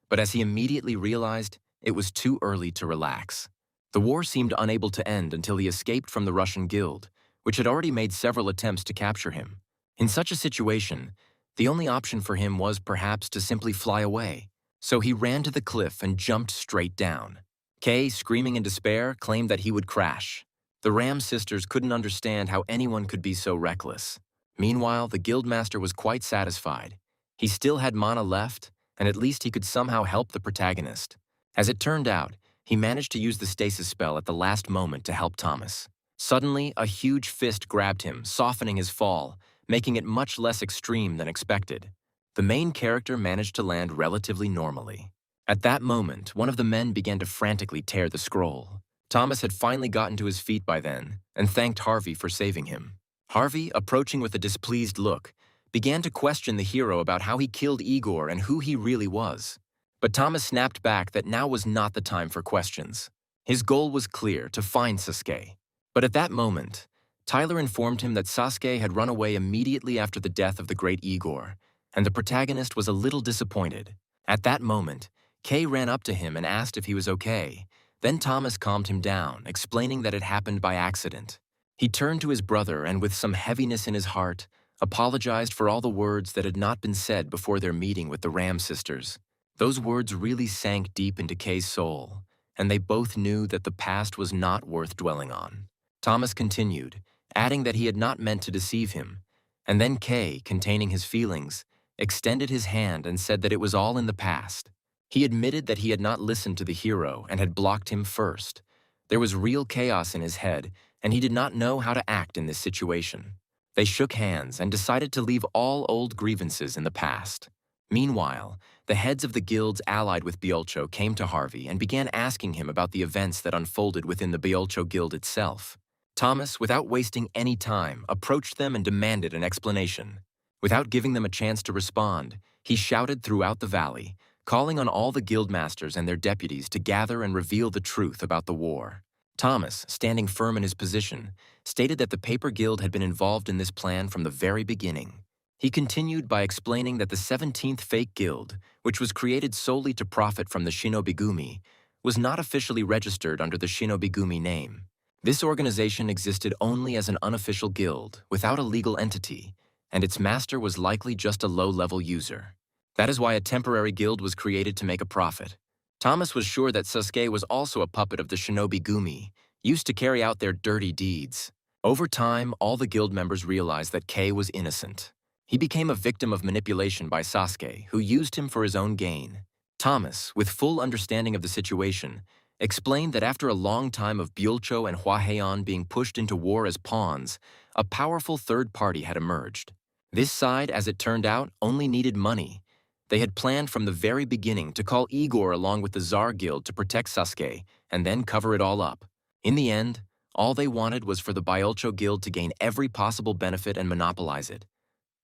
Speaker 1: but as he immediately realized, it was too early to relax. The war seemed unable to end until he escaped from the Russian guild, which had already made several attempts to capture him. In such a situation, the only option for him was perhaps to simply fly away. So he ran to the cliff and jumped straight down. Kay, screaming in despair, claimed that he would crash. The Ram sisters couldn't understand how anyone could be so reckless. Meanwhile, the Guildmaster was quite satisfied. He still had mana left, and at least he could somehow help the protagonist. As it turned out, he managed to use the stasis spell at the last moment to help Thomas. Suddenly, a huge fist grabbed him, softening his fall, making it much less extreme than expected. The main character managed to land relatively normally. At that moment, one of the men began to frantically tear the scroll. Thomas had finally gotten to his feet by then and thanked Harvey for saving him. Harvey, approaching with a displeased look, began to question the hero about how he killed Igor and who he really was. But Thomas snapped back that now was not the time for questions. His goal was clear, to find Sasuke. But at that moment, Tyler informed him that Sasuke had run away immediately after the death of the great Igor, and the protagonist was a little disappointed. At that moment, Kay ran up to him and asked if he was okay. Then Thomas calmed him down, explaining that it happened by accident. He turned to his brother and, with some heaviness in his heart, apologized for all the words that had not been said before their meeting with the Ram sisters. Those words really sank deep into Kay's soul, and they both knew that the past was not worth dwelling on. Thomas continued, adding that he had not meant to deceive him, and then Kay, containing his feelings, extended his hand and said that it was all in the past. He admitted that he had not listened to the hero and had blocked him first. There was real chaos in his head, and he did not know how to act in this situation. They shook hands and decided to leave all old grievances in the past. Meanwhile, the heads of the guilds allied with Byolcho came to Harvey and began asking him about the events that unfolded within the Byolcho guild itself. Thomas, without wasting any time, approached them and demanded an explanation. Without giving them a chance to respond, he shouted throughout the valley, calling on all the guildmasters and their deputies to gather and reveal the truth about the war. Thomas, standing firm in his position, stated that the Paper Guild had been involved in this plan from the very beginning. He continued by explaining that the 17th Fake Guild, which was created solely to profit from the Shinobigumi, was not officially registered under the Shinobigumi name. This organization existed only as an unofficial guild, without a legal entity, and its master was likely just a low-level user. That is why a temporary guild was created to make a profit. Thomas was sure that Sasuke was also a puppet of the Shinobigumi, used to carry out their dirty deeds. Over time, all the guild members realized that Kay was innocent. He became a victim of manipulation by Sasuke, who used him for his own gain. Thomas, with full understanding of the situation, explained that after a long time of Byolcho and Hwahaeon being pushed into war as pawns, a powerful third party had emerged. This side, as it turned out, only needed money. They had planned from the very beginning to call Igor along with the Tsar Guild to protect Sasuke and then cover it all up. In the end, all they wanted was for the Byolcho Guild to gain every possible benefit and monopolize it.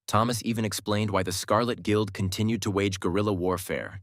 Speaker 1: Thomas even explained why the Scarlet Guild continued to wage guerrilla warfare.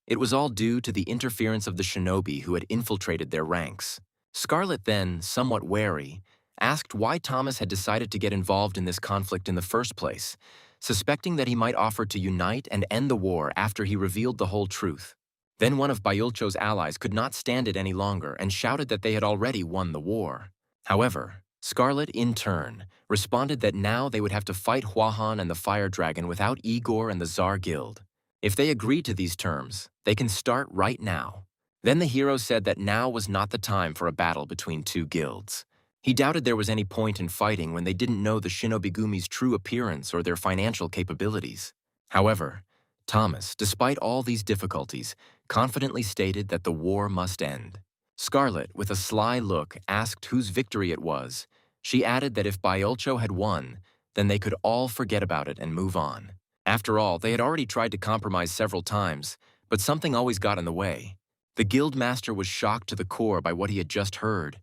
Speaker 1: It was all due to the interference of the shinobi who had infiltrated their ranks. Scarlet then, somewhat wary, asked why Thomas had decided to get involved in this conflict in the first place, suspecting that he might offer to unite and end the war after he revealed the whole truth. Then one of Byolcho's allies could not stand it any longer and shouted that they had already won the war. However, Scarlet, in turn, responded that now they would have to fight Hwahan and the Fire Dragon without Igor and the Tsar Guild. If they agreed to these terms, they can start right now. Then the hero said that now was not the time for a battle between two guilds. He doubted there was any point in fighting when they didn't know the Shinobigumi's true appearance or their financial capabilities. However, Thomas, despite all these difficulties, confidently stated that the war must end. Scarlet, with a sly look, asked whose victory it was. She added that if Byolcho had won, then they could all forget about it and move on. After all, they had already tried to compromise several times, but something always got in the way. The guild master was shocked to the core by what he had just heard.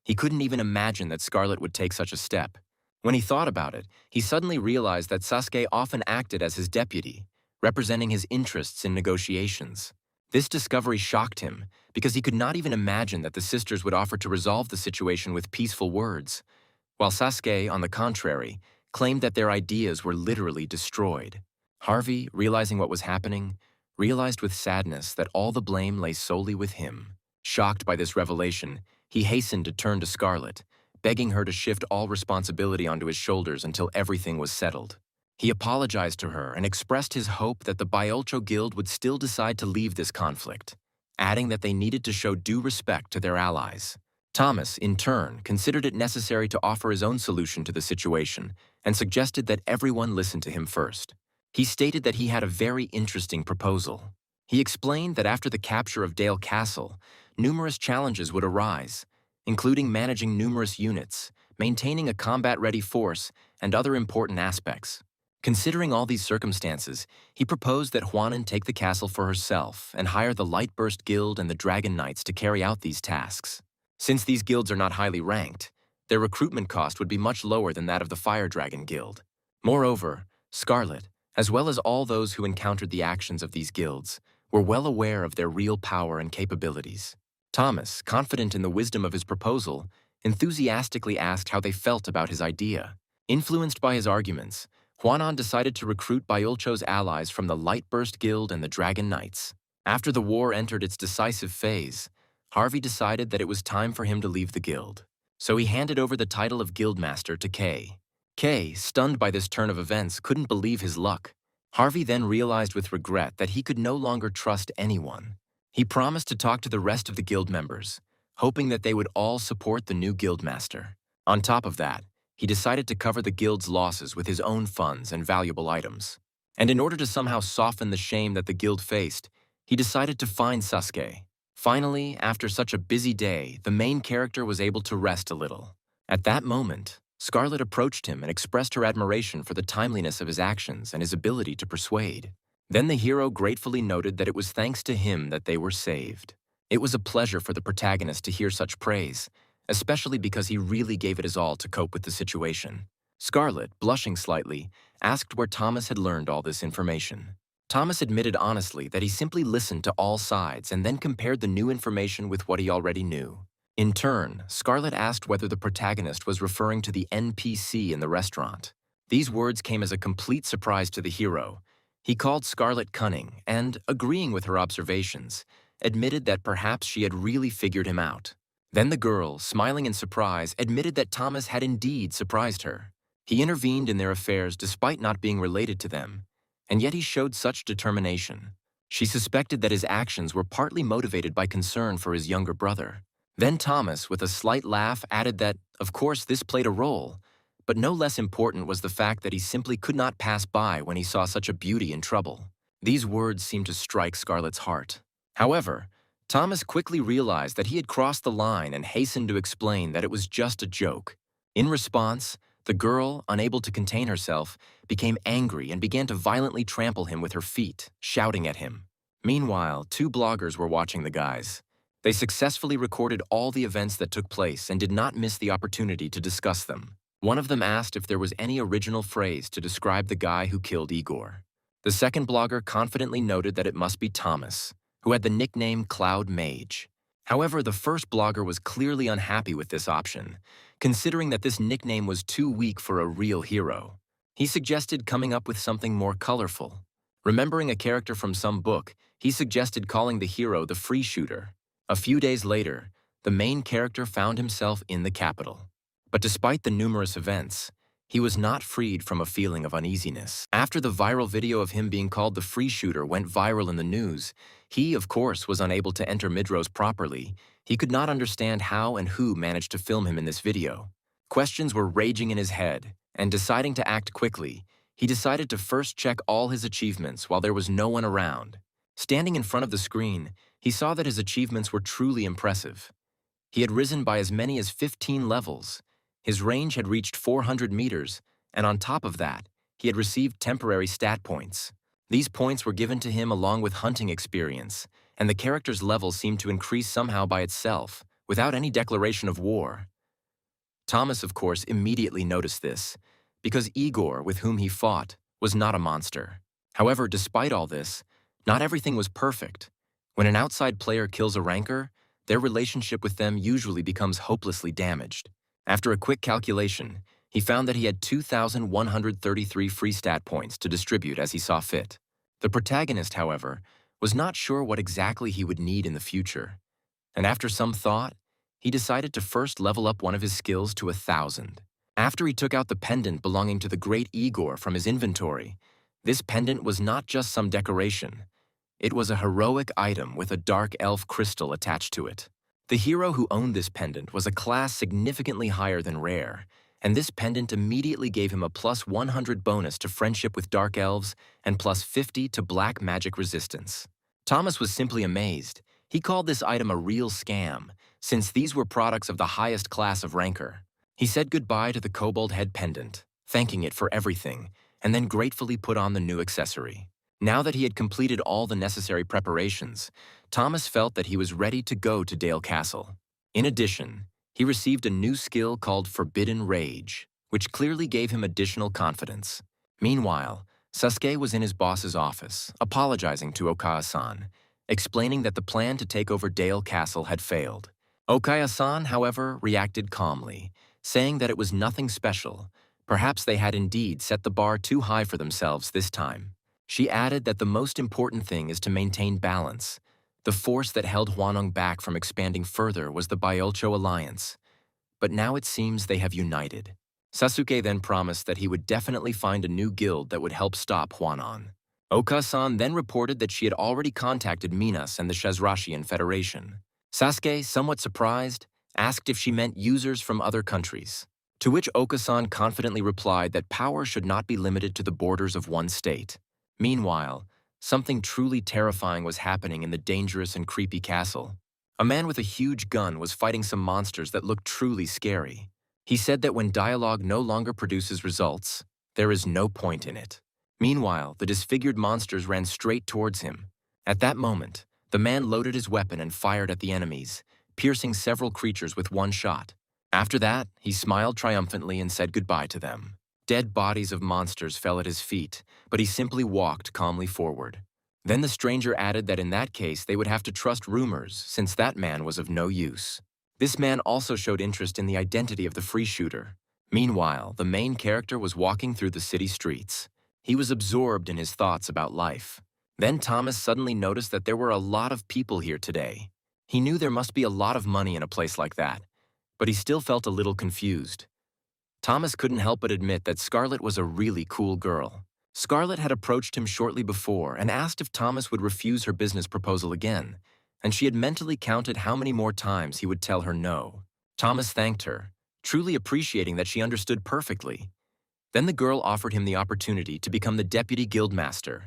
Speaker 1: He couldn't even imagine that Scarlet would take such a step. When he thought about it, he suddenly realized that Sasuke often acted as his deputy, representing his interests in negotiations. This discovery shocked him, because he could not even imagine that the sisters would offer to resolve the situation with peaceful words, while Sasuke, on the contrary, claimed that their ideas were literally destroyed. Harvey, realizing what was happening, realized with sadness that all the blame lay solely with him. Shocked by this revelation, he hastened to turn to Scarlet, begging her to shift all responsibility onto his shoulders until everything was settled. He apologized to her and expressed his hope that the Byolcho Guild would still decide to leave this conflict, adding that they needed to show due respect to their allies. Thomas, in turn, considered it necessary to offer his own solution to the situation and suggested that everyone listen to him first. He stated that he had a very interesting proposal. He explained that after the capture of Dale Castle, numerous challenges would arise, including managing numerous units, maintaining a combat-ready force, and other important aspects. Considering all these circumstances, he proposed that Huanan take the castle for herself and hire the Lightburst Guild and the Dragon Knights to carry out these tasks. Since these guilds are not highly ranked, their recruitment cost would be much lower than that of the Fire Dragon Guild. Moreover, Scarlet, as well as all those who encountered the actions of these guilds, were well aware of their real power and capabilities. Thomas, confident in the wisdom of his proposal, enthusiastically asked how they felt about his idea. Influenced by his arguments, Huanan decided to recruit Byulcho's allies from the Lightburst Guild and the Dragon Knights. After the war entered its decisive phase, Harvey decided that it was time for him to leave the guild. So he handed over the title of Guildmaster to Kay. Kay, stunned by this turn of events, couldn't believe his luck. Harvey then realized with regret that he could no longer trust anyone. He promised to talk to the rest of the guild members, hoping that they would all support the new guildmaster. On top of that, he decided to cover the guild's losses with his own funds and valuable items. And in order to somehow soften the shame that the guild faced, he decided to find Sasuke. Finally, after such a busy day, the main character was able to rest a little. At that moment, Scarlet approached him and expressed her admiration for the timeliness of his actions and his ability to persuade. Then the hero gratefully noted that it was thanks to him that they were saved. It was a pleasure for the protagonist to hear such praise, especially because he really gave it his all to cope with the situation. Scarlet, blushing slightly, asked where Thomas had learned all this information. Thomas admitted honestly that he simply listened to all sides and then compared the new information with what he already knew. In turn, Scarlet asked whether the protagonist was referring to the NPC in the restaurant. These words came as a complete surprise to the hero. He called Scarlet cunning and, agreeing with her observations, admitted that perhaps she had really figured him out. Then the girl, smiling in surprise, admitted that Thomas had indeed surprised her. He intervened in their affairs despite not being related to them, and yet he showed such determination. She suspected that his actions were partly motivated by concern for his younger brother. Then Thomas, with a slight laugh, added that, of course, this played a role, but no less important was the fact that he simply could not pass by when he saw such a beauty in trouble. These words seemed to strike Scarlet's heart. However, Thomas quickly realized that he had crossed the line and hastened to explain that it was just a joke. In response, the girl, unable to contain herself, became angry and began to violently trample him with her feet, shouting at him. Meanwhile, two bloggers were watching the guys. They successfully recorded all the events that took place and did not miss the opportunity to discuss them. One of them asked if there was any original phrase to describe the guy who killed Igor. The second blogger confidently noted that it must be Thomas, who had the nickname Cloud Mage. However, the first blogger was clearly unhappy with this option, considering that this nickname was too weak for a real hero. He suggested coming up with something more colorful. Remembering a character from some book, he suggested calling the hero the Free Shooter. A few days later, the main character found himself in the capital. But despite the numerous events, he was not freed from a feeling of uneasiness. After the viral video of him being called the Free Shooter went viral in the news, he, of course, was unable to enter Midros properly. He could not understand how and who managed to film him in this video. Questions were raging in his head, and deciding to act quickly, he decided to first check all his achievements while there was no one around. Standing in front of the screen, he saw that his achievements were truly impressive. He had risen by as many as 15 levels. His range had reached 400 meters, and on top of that, he had received temporary stat points. These points were given to him along with hunting experience, and the character's level seemed to increase somehow by itself, without any declaration of war. Thomas, of course, immediately noticed this, because Igor, with whom he fought, was not a monster. However, despite all this, not everything was perfect. When an outside player kills a ranker, their relationship with them usually becomes hopelessly damaged. After a quick calculation, he found that he had 2,133 free stat points to distribute as he saw fit. The protagonist, however, was not sure what exactly he would need in the future, and after some thought, he decided to first level up one of his skills to 1,000. After he took out the pendant belonging to the great Igor from his inventory, this pendant was not just some decoration. It was a heroic item with a dark elf crystal attached to it. The hero who owned this pendant was a class significantly higher than rare, and this pendant immediately gave him a plus 100 bonus to friendship with dark elves and plus 50 to black magic resistance. Thomas was simply amazed. He called this item a real scam, since these were products of the highest class of rancor. He said goodbye to the kobold head pendant, thanking it for everything, and then gratefully put on the new accessory. Now that he had completed all the necessary preparations, Thomas felt that he was ready to go to Dale Castle. In addition, he received a new skill called Forbidden Rage, which clearly gave him additional confidence. Meanwhile, Sasuke was in his boss's office, apologizing to Okaya-san, explaining that the plan to take over Dale Castle had failed. Okaya-san, however, reacted calmly, saying that it was nothing special. Perhaps they had indeed set the bar too high for themselves this time. She added that the most important thing is to maintain balance. The force that held Hwanong back from expanding further was the Byocho alliance. But now it seems they have united. Sasuke then promised that he would definitely find a new guild that would help stop Hwanon. Oka-san then reported that she had already contacted Minas and the Shazrashian Federation. Sasuke, somewhat surprised, asked if she meant users from other countries, to which Oka-san confidently replied that power should not be limited to the borders of one state. Meanwhile, something truly terrifying was happening in the dangerous and creepy castle. A man with a huge gun was fighting some monsters that looked truly scary. He said that when dialogue no longer produces results, there is no point in it. Meanwhile, the disfigured monsters ran straight towards him. At that moment, the man loaded his weapon and fired at the enemies, piercing several creatures with one shot. After that, he smiled triumphantly and said goodbye to them. Dead bodies of monsters fell at his feet, but he simply walked calmly forward. Then the stranger added that in that case they would have to trust rumors, since that man was of no use. This man also showed interest in the identity of the free shooter. Meanwhile, the main character was walking through the city streets. He was absorbed in his thoughts about life. Then Thomas suddenly noticed that there were a lot of people here today. He knew there must be a lot of money in a place like that, but he still felt a little confused. Thomas couldn't help but admit that Scarlet was a really cool girl. Scarlet had approached him shortly before and asked if Thomas would refuse her business proposal again, and she had mentally counted how many more times he would tell her no. Thomas thanked her, truly appreciating that she understood perfectly. Then the girl offered him the opportunity to become the deputy guildmaster,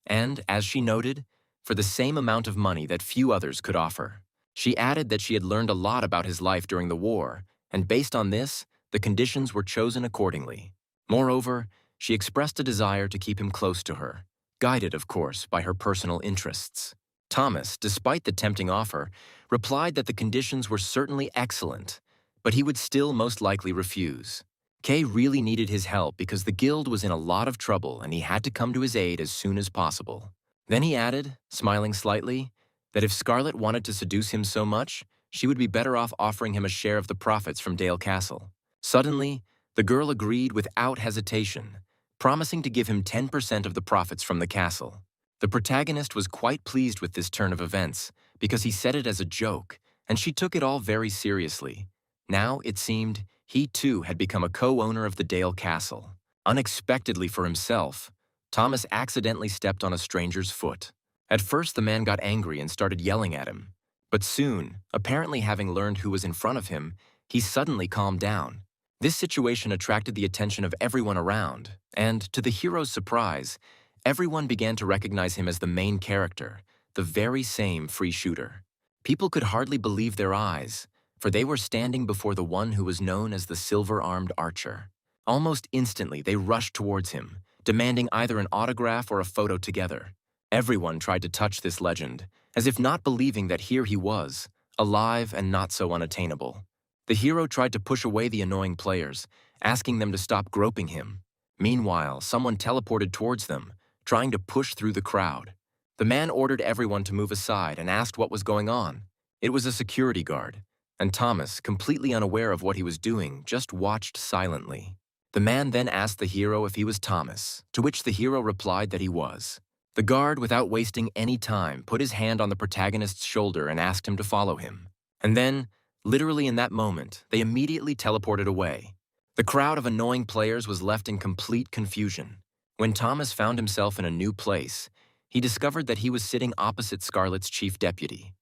Speaker 1: and, as she noted, for the same amount of money that few others could offer. She added that she had learned a lot about his life during the war, and based on this, the conditions were chosen accordingly. Moreover, she expressed a desire to keep him close to her, guided, of course, by her personal interests. Thomas, despite the tempting offer, replied that the conditions were certainly excellent, but he would still most likely refuse. Kay really needed his help because the guild was in a lot of trouble and he had to come to his aid as soon as possible. Then he added, smiling slightly, that if Scarlet wanted to seduce him so much, she would be better off offering him a share of the profits from Dale Castle. Suddenly, the girl agreed without hesitation, promising to give him 10% of the profits from the castle. The protagonist was quite pleased with this turn of events because he said it as a joke, and she took it all very seriously. Now, it seemed, he too had become a co-owner of the Dale Castle. Unexpectedly for himself, Thomas accidentally stepped on a stranger's foot. At first, the man got angry and started yelling at him. But soon, apparently having learned who was in front of him, he suddenly calmed down. This situation attracted the attention of everyone around, and, to the hero's surprise, everyone began to recognize him as the main character, the very same free shooter. People could hardly believe their eyes, for they were standing before the one who was known as the silver-armed archer. Almost instantly, they rushed towards him, demanding either an autograph or a photo together. Everyone tried to touch this legend, as if not believing that here he was, alive and not so unattainable. The hero tried to push away the annoying players, asking them to stop groping him. Meanwhile, someone teleported towards them, trying to push through the crowd. The man ordered everyone to move aside and asked what was going on. It was a security guard, and Thomas, completely unaware of what he was doing, just watched silently. The man then asked the hero if he was Thomas, to which the hero replied that he was. The guard, without wasting any time, put his hand on the protagonist's shoulder and asked him to follow him. And then, literally in that moment, they immediately teleported away. The crowd of annoying players was left in complete confusion. When Thomas found himself in a new place, he discovered that he was sitting opposite Scarlet's chief deputy.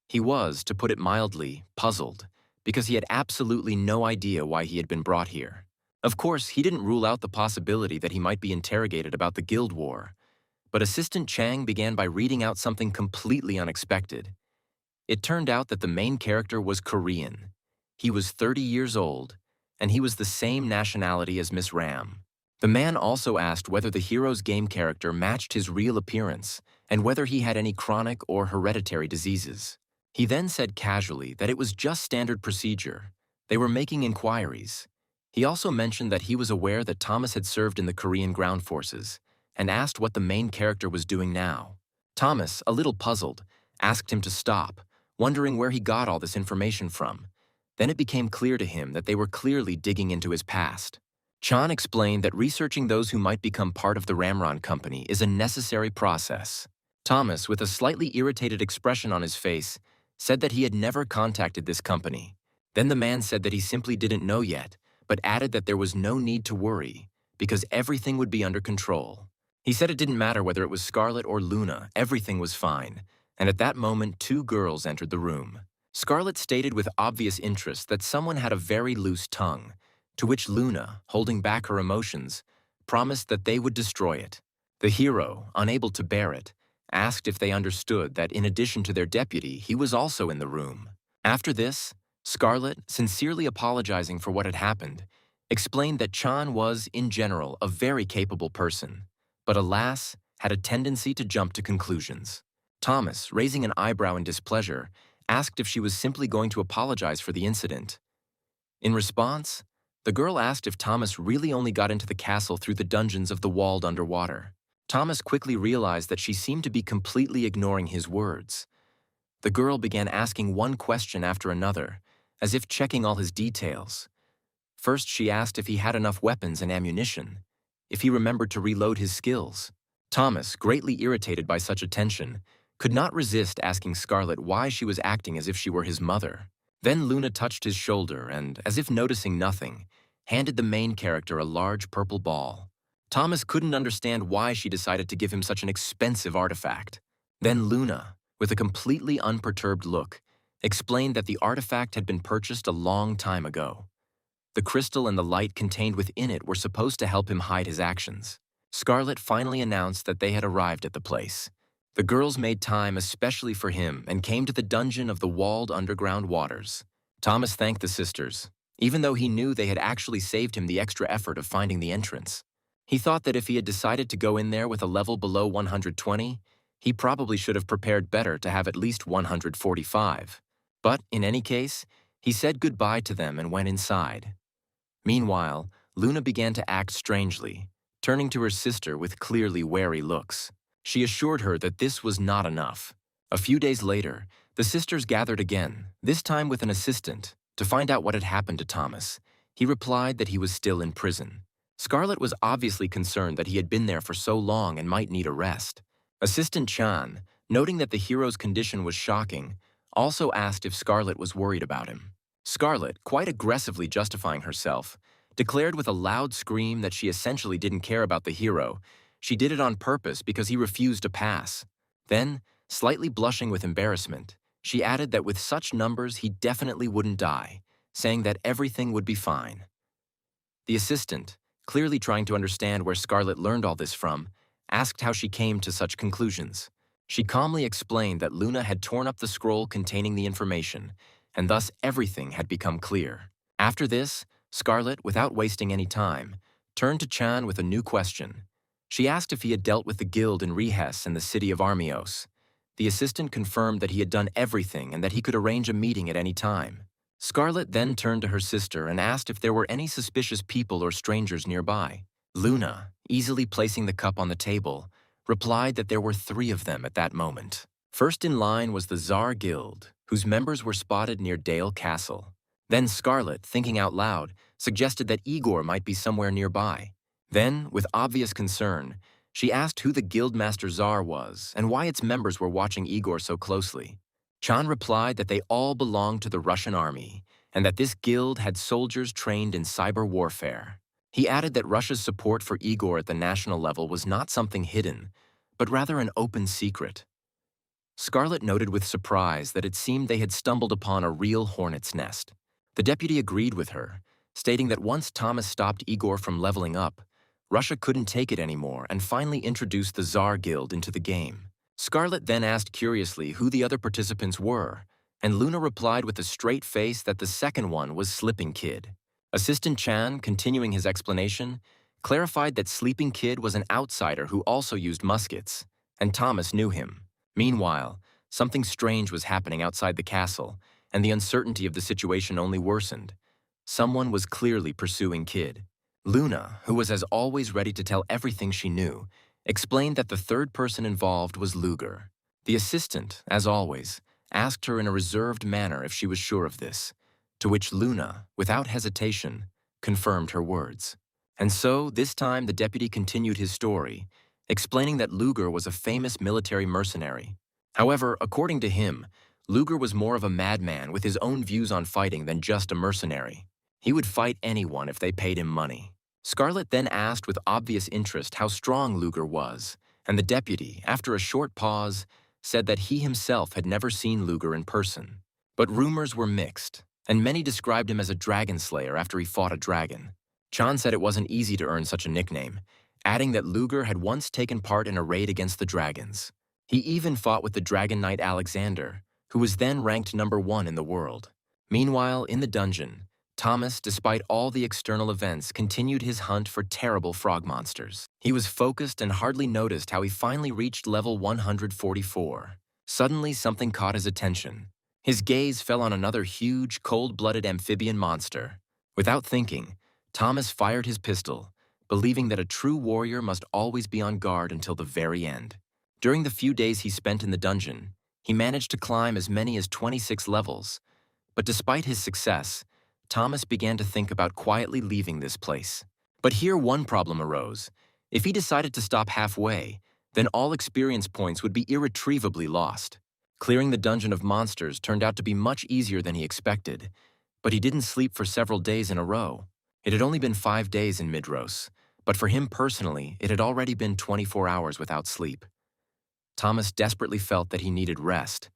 Speaker 1: He was, to put it mildly, puzzled, because he had absolutely no idea why he had been brought here. Of course, he didn't rule out the possibility that he might be interrogated about the guild war, but Assistant Chang began by reading out something completely unexpected. It turned out that the main character was Korean. He was 30 years old, and he was the same nationality as Miss Ram. The man also asked whether the hero's game character matched his real appearance and whether he had any chronic or hereditary diseases. He then said casually that it was just standard procedure. They were making inquiries. He also mentioned that he was aware that Thomas had served in the Korean ground forces and asked what the main character was doing now. Thomas, a little puzzled, asked him to stop, wondering where he got all this information from. Then it became clear to him that they were clearly digging into his past. Chant explained that researching those who might become part of the Ramron Company is a necessary process. Thomas, with a slightly irritated expression on his face, said that he had never contacted this company. Then the man said that he simply didn't know yet, but added that there was no need to worry, because everything would be under control. He said it didn't matter whether it was Scarlet or Luna, everything was fine, and at that moment 2 girls entered the room. Scarlet stated with obvious interest that someone had a very loose tongue, to which Luna, holding back her emotions, promised that they would destroy it. The hero, unable to bear it, asked if they understood that in addition to their deputy, he was also in the room. After this, Scarlet, sincerely apologizing for what had happened, explained that Chan was, in general, a very capable person, but alas, had a tendency to jump to conclusions. Thomas, raising an eyebrow in displeasure, asked if she was simply going to apologize for the incident. In response, the girl asked if Thomas really only got into the castle through the dungeons of the walled underwater. Thomas quickly realized that she seemed to be completely ignoring his words. The girl began asking one question after another, as if checking all his details. First, she asked if he had enough weapons and ammunition, if he remembered to reload his skills. Thomas, greatly irritated by such attention, could not resist asking Scarlet why she was acting as if she were his mother. Then Luna touched his shoulder and, as if noticing nothing, handed the main character a large purple ball. Thomas couldn't understand why she decided to give him such an expensive artifact. Then Luna, with a completely unperturbed look, explained that the artifact had been purchased a long time ago. The crystal and the light contained within it were supposed to help him hide his actions. Scarlet finally announced that they had arrived at the place. The girls made time especially for him and came to the dungeon of the walled underground waters. Thomas thanked the sisters, even though he knew they had actually saved him the extra effort of finding the entrance. He thought that if he had decided to go in there with a level below 120, he probably should have prepared better to have at least 145. But, in any case, he said goodbye to them and went inside. Meanwhile, Luna began to act strangely, turning to her sister with clearly wary looks. She assured her that this was not enough. A few days later, the sisters gathered again, this time with an assistant, to find out what had happened to Thomas. He replied that he was still in prison. Scarlet was obviously concerned that he had been there for so long and might need a rest. Assistant Chan, noting that the hero's condition was shocking, also asked if Scarlet was worried about him. Scarlet, quite aggressively justifying herself, declared with a loud scream that she essentially didn't care about the hero. She did it on purpose because he refused to pass. Then, slightly blushing with embarrassment, she added that with such numbers he definitely wouldn't die, saying that everything would be fine. The assistant, clearly trying to understand where Scarlet learned all this from, asked how she came to such conclusions. She calmly explained that Luna had torn up the scroll containing the information, and thus everything had become clear. After this, Scarlet, without wasting any time, turned to Chan with a new question. She asked if he had dealt with the guild in Rehes and the city of Armios. The assistant confirmed that he had done everything and that he could arrange a meeting at any time. Scarlet then turned to her sister and asked if there were any suspicious people or strangers nearby. Luna, easily placing the cup on the table, replied that there were 3 of them at that moment. First in line was the Tsar Guild, whose members were spotted near Dale Castle. Then Scarlet, thinking out loud, suggested that Igor might be somewhere nearby. Then, with obvious concern, she asked who the Guildmaster Tsar was and why its members were watching Igor so closely. Chan replied that they all belonged to the Russian army and that this guild had soldiers trained in cyber warfare. He added that Russia's support for Igor at the national level was not something hidden, but rather an open secret. Scarlet noted with surprise that it seemed they had stumbled upon a real hornet's nest. The deputy agreed with her, stating that once Thomas stopped Igor from leveling up, Russia couldn't take it anymore and finally introduced the Tsar Guild into the game. Scarlet then asked curiously who the other participants were, and Luna replied with a straight face that the second one was Slipping Kid. Assistant Chan, continuing his explanation, clarified that Sleeping Kid was an outsider who also used muskets, and Thomas knew him. Meanwhile, something strange was happening outside the castle, and the uncertainty of the situation only worsened. Someone was clearly pursuing Kid. Luna, who was as always ready to tell everything she knew, explained that the third person involved was Luger. The assistant, as always, asked her in a reserved manner if she was sure of this, to which Luna, without hesitation, confirmed her words. And so, this time the deputy continued his story, explaining that Luger was a famous military mercenary. However, according to him, Luger was more of a madman with his own views on fighting than just a mercenary. He would fight anyone if they paid him money. Scarlet then asked with obvious interest how strong Luger was, and the deputy, after a short pause, said that he himself had never seen Luger in person. But rumors were mixed, and many described him as a dragon slayer after he fought a dragon. Chan said it wasn't easy to earn such a nickname, adding that Luger had once taken part in a raid against the dragons. He even fought with the Dragon Knight Alexander, who was then ranked #1 in the world. Meanwhile, in the dungeon, Thomas, despite all the external events, continued his hunt for terrible frog monsters. He was focused and hardly noticed how he finally reached level 144. Suddenly, something caught his attention. His gaze fell on another huge, cold-blooded amphibian monster. Without thinking, Thomas fired his pistol, believing that a true warrior must always be on guard until the very end. During the few days he spent in the dungeon, he managed to climb as many as 26 levels. But despite his success, Thomas began to think about quietly leaving this place. But here one problem arose. If he decided to stop halfway, then all experience points would be irretrievably lost. Clearing the dungeon of monsters turned out to be much easier than he expected, but he didn't sleep for several days in a row. It had only been 5 days in Midros, but for him personally, it had already been 24 hours without sleep. Thomas desperately felt that he needed rest,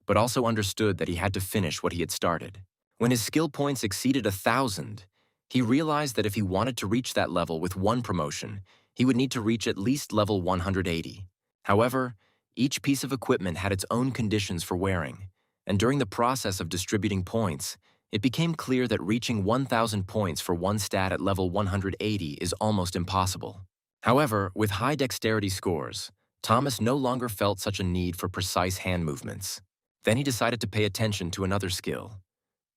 Speaker 1: but also understood that he had to finish what he had started. When his skill points exceeded 1,000, he realized that if he wanted to reach that level with one promotion, he would need to reach at least level 180. However, each piece of equipment had its own conditions for wearing, and during the process of distributing points, it became clear that reaching 1,000 points for one stat at level 180 is almost impossible. However, with high dexterity scores, Thomas no longer felt such a need for precise hand movements. Then he decided to pay attention to another skill.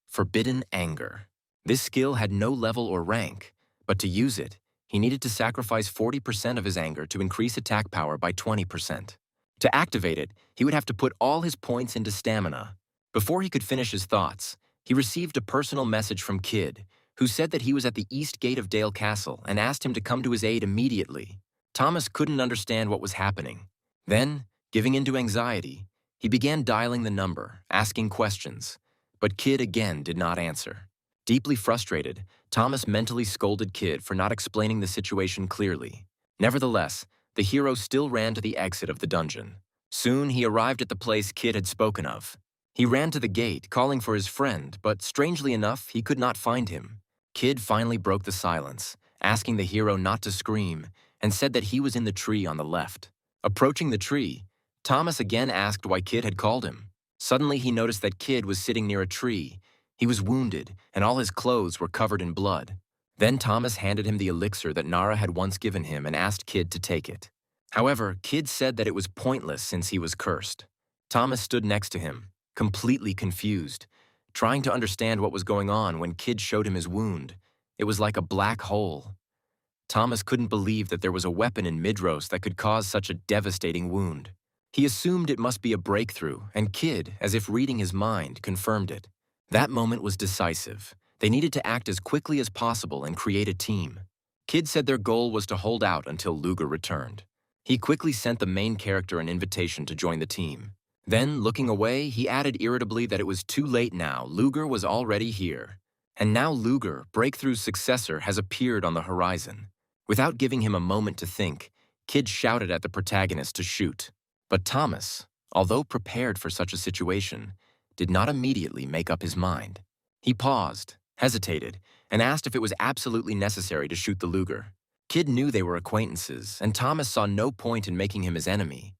Speaker 1: Forbidden Anger. This skill had no level or rank, but to use it, he needed to sacrifice 40% of his anger to increase attack power by 20%. To activate it, he would have to put all his points into stamina. Before he could finish his thoughts, he received a personal message from Kid, who said that he was at the east gate of Dale Castle and asked him to come to his aid immediately. Thomas couldn't understand what was happening. Then, giving into anxiety, he began dialing the number, asking questions. But Kid again did not answer. Deeply frustrated, Thomas mentally scolded Kid for not explaining the situation clearly. Nevertheless, the hero still ran to the exit of the dungeon. Soon he arrived at the place Kid had spoken of. He ran to the gate, calling for his friend, but strangely enough, he could not find him. Kid finally broke the silence, asking the hero not to scream, and said that he was in the tree on the left. Approaching the tree, Thomas again asked why Kid had called him. Suddenly he noticed that Kid was sitting near a tree. He was wounded, and all his clothes were covered in blood. Then Thomas handed him the elixir that Nara had once given him and asked Kid to take it. However, Kid said that it was pointless since he was cursed. Thomas stood next to him, completely confused, trying to understand what was going on when Kid showed him his wound. It was like a black hole. Thomas couldn't believe that there was a weapon in Midros that could cause such a devastating wound. He assumed it must be a breakthrough, and Kid, as if reading his mind, confirmed it. That moment was decisive. They needed to act as quickly as possible and create a team. Kid said their goal was to hold out until Luger returned. He quickly sent the main character an invitation to join the team. Then, looking away, he added irritably that it was too late now. Luger was already here. And now Luger, Breakthrough's successor, has appeared on the horizon. Without giving him a moment to think, Kid shouted at the protagonist to shoot. But Thomas, although prepared for such a situation, did not immediately make up his mind. He paused, hesitated, and asked if it was absolutely necessary to shoot the Luger. Kid knew they were acquaintances, and Thomas saw no point in making him his enemy.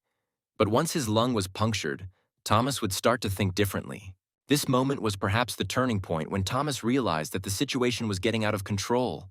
Speaker 1: But once his lung was punctured, Thomas would start to think differently. This moment was perhaps the turning point when Thomas realized that the situation was getting out of control.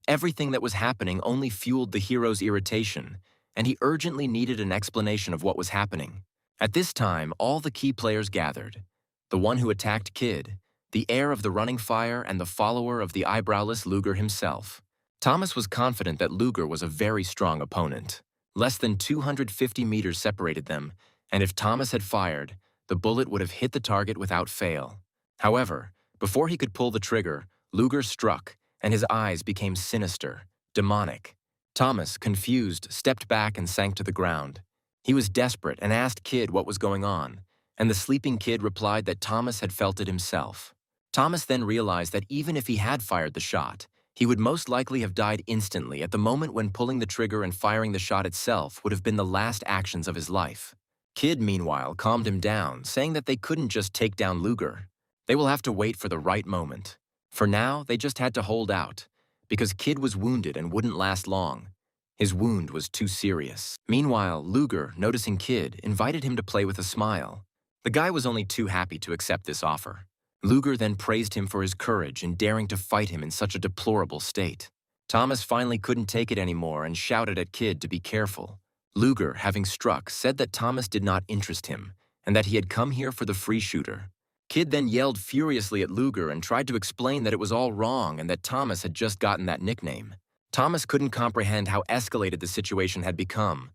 Speaker 1: Everything that was happening only fueled the hero's irritation, and he urgently needed an explanation of what was happening. At this time, all the key players gathered. The one who attacked Kid, the heir of the running fire, and the follower of the eyebrowless Luger himself. Thomas was confident that Luger was a very strong opponent. Less than 250 meters separated them, and if Thomas had fired, the bullet would have hit the target without fail. However, before he could pull the trigger, Luger struck, and his eyes became sinister, demonic. Thomas, confused, stepped back and sank to the ground. He was desperate and asked Kid what was going on, and the sleeping Kid replied that Thomas had felt it himself. Thomas then realized that even if he had fired the shot, he would most likely have died instantly at the moment when pulling the trigger and firing the shot itself would have been the last actions of his life. Kid, meanwhile, calmed him down, saying that they couldn't just take down Luger. They will have to wait for the right moment. For now, they just had to hold out, because Kid was wounded and wouldn't last long. His wound was too serious. Meanwhile, Luger, noticing Kid, invited him to play with a smile. The guy was only too happy to accept this offer. Luger then praised him for his courage in daring to fight him in such a deplorable state. Thomas finally couldn't take it anymore and shouted at Kid to be careful. Luger, having struck, said that Thomas did not interest him, and that he had come here for the free shooter. Kid then yelled furiously at Luger and tried to explain that it was all wrong and that Thomas had just gotten that nickname. Thomas couldn't comprehend how escalated the situation had become,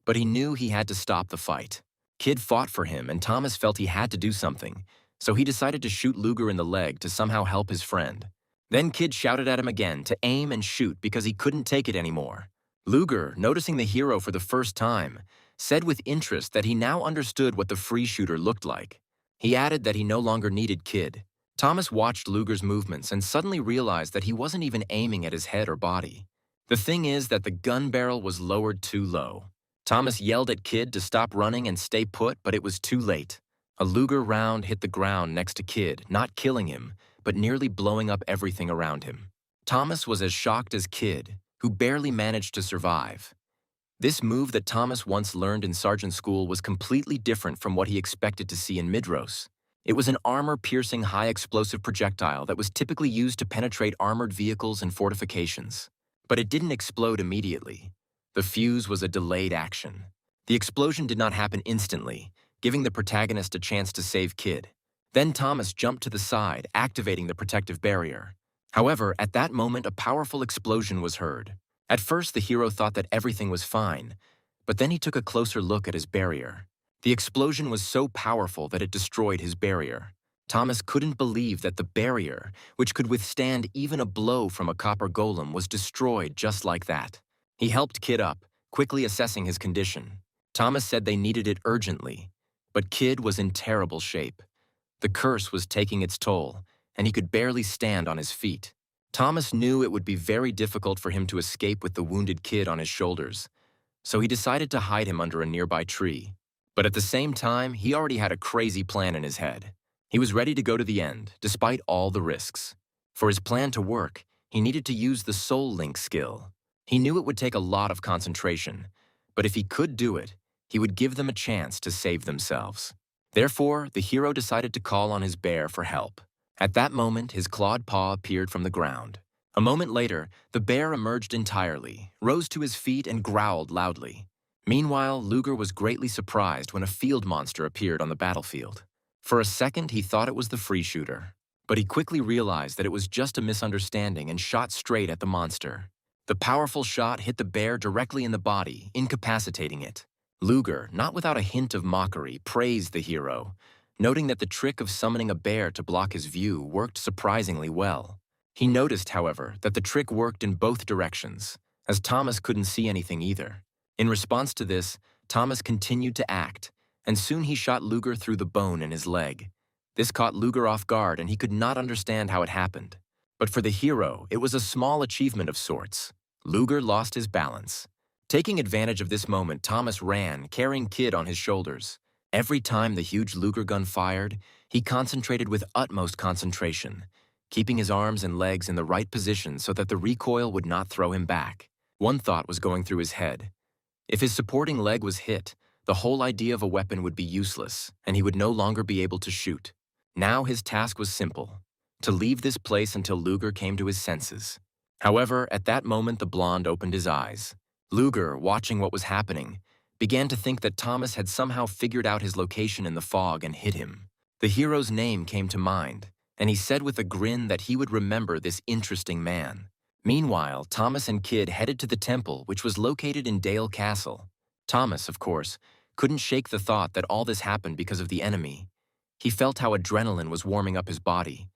Speaker 1: but he knew he had to stop the fight. Kid fought for him, and Thomas felt he had to do something, so he decided to shoot Luger in the leg to somehow help his friend. Then Kid shouted at him again to aim and shoot because he couldn't take it anymore. Luger, noticing the hero for the first time, said with interest that he now understood what the free shooter looked like. He added that he no longer needed Kid. Thomas watched Luger's movements and suddenly realized that he wasn't even aiming at his head or body. The thing is that the gun barrel was lowered too low. Thomas yelled at Kid to stop running and stay put, but it was too late. A Luger round hit the ground next to Kid, not killing him, but nearly blowing up everything around him. Thomas was as shocked as Kid, who barely managed to survive. This move that Thomas once learned in sergeant school was completely different from what he expected to see in Midros. It was an armor-piercing high-explosive projectile that was typically used to penetrate armored vehicles and fortifications. But it didn't explode immediately. The fuse was a delayed action. The explosion did not happen instantly, giving the protagonist a chance to save Kid. Then Thomas jumped to the side, activating the protective barrier. However, at that moment, a powerful explosion was heard. At first, the hero thought that everything was fine, but then he took a closer look at his barrier. The explosion was so powerful that it destroyed his barrier. Thomas couldn't believe that the barrier, which could withstand even a blow from a copper golem, was destroyed just like that. He helped Kid up, quickly assessing his condition. Thomas said they needed it urgently, but Kid was in terrible shape. The curse was taking its toll, and he could barely stand on his feet. Thomas knew it would be very difficult for him to escape with the wounded Kid on his shoulders, so he decided to hide him under a nearby tree. But at the same time, he already had a crazy plan in his head. He was ready to go to the end, despite all the risks. For his plan to work, he needed to use the Soul Link skill. He knew it would take a lot of concentration, but if he could do it, he would give them a chance to save themselves. Therefore, the hero decided to call on his bear for help. At that moment, his clawed paw appeared from the ground. A moment later, the bear emerged entirely, rose to his feet, and growled loudly. Meanwhile, Luger was greatly surprised when a field monster appeared on the battlefield. For a second, he thought it was the free shooter, but he quickly realized that it was just a misunderstanding and shot straight at the monster. The powerful shot hit the bear directly in the body, incapacitating it. Luger, not without a hint of mockery, praised the hero, noting that the trick of summoning a bear to block his view worked surprisingly well. He noticed, however, that the trick worked in both directions, as Thomas couldn't see anything either. In response to this, Thomas continued to act, and soon he shot Luger through the bone in his leg. This caught Luger off guard, and he could not understand how it happened. But for the hero, it was a small achievement of sorts. Luger lost his balance. Taking advantage of this moment, Thomas ran, carrying Kid on his shoulders. Every time the huge Luger gun fired, he concentrated with utmost concentration, keeping his arms and legs in the right position so that the recoil would not throw him back. One thought was going through his head. If his supporting leg was hit, the whole idea of a weapon would be useless, and he would no longer be able to shoot. Now his task was simple: to leave this place until Luger came to his senses. However, at that moment the blonde opened his eyes. Luger, watching what was happening, began to think that Thomas had somehow figured out his location in the fog and hid him. The hero's name came to mind, and he said with a grin that he would remember this interesting man. Meanwhile, Thomas and Kid headed to the temple, which was located in Dale Castle. Thomas, of course, couldn't shake the thought that all this happened because of the enemy. He felt how adrenaline was warming up his body.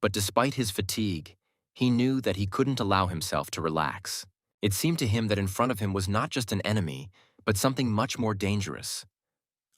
Speaker 1: But despite his fatigue, he knew that he couldn't allow himself to relax. It seemed to him that in front of him was not just an enemy, but something much more dangerous.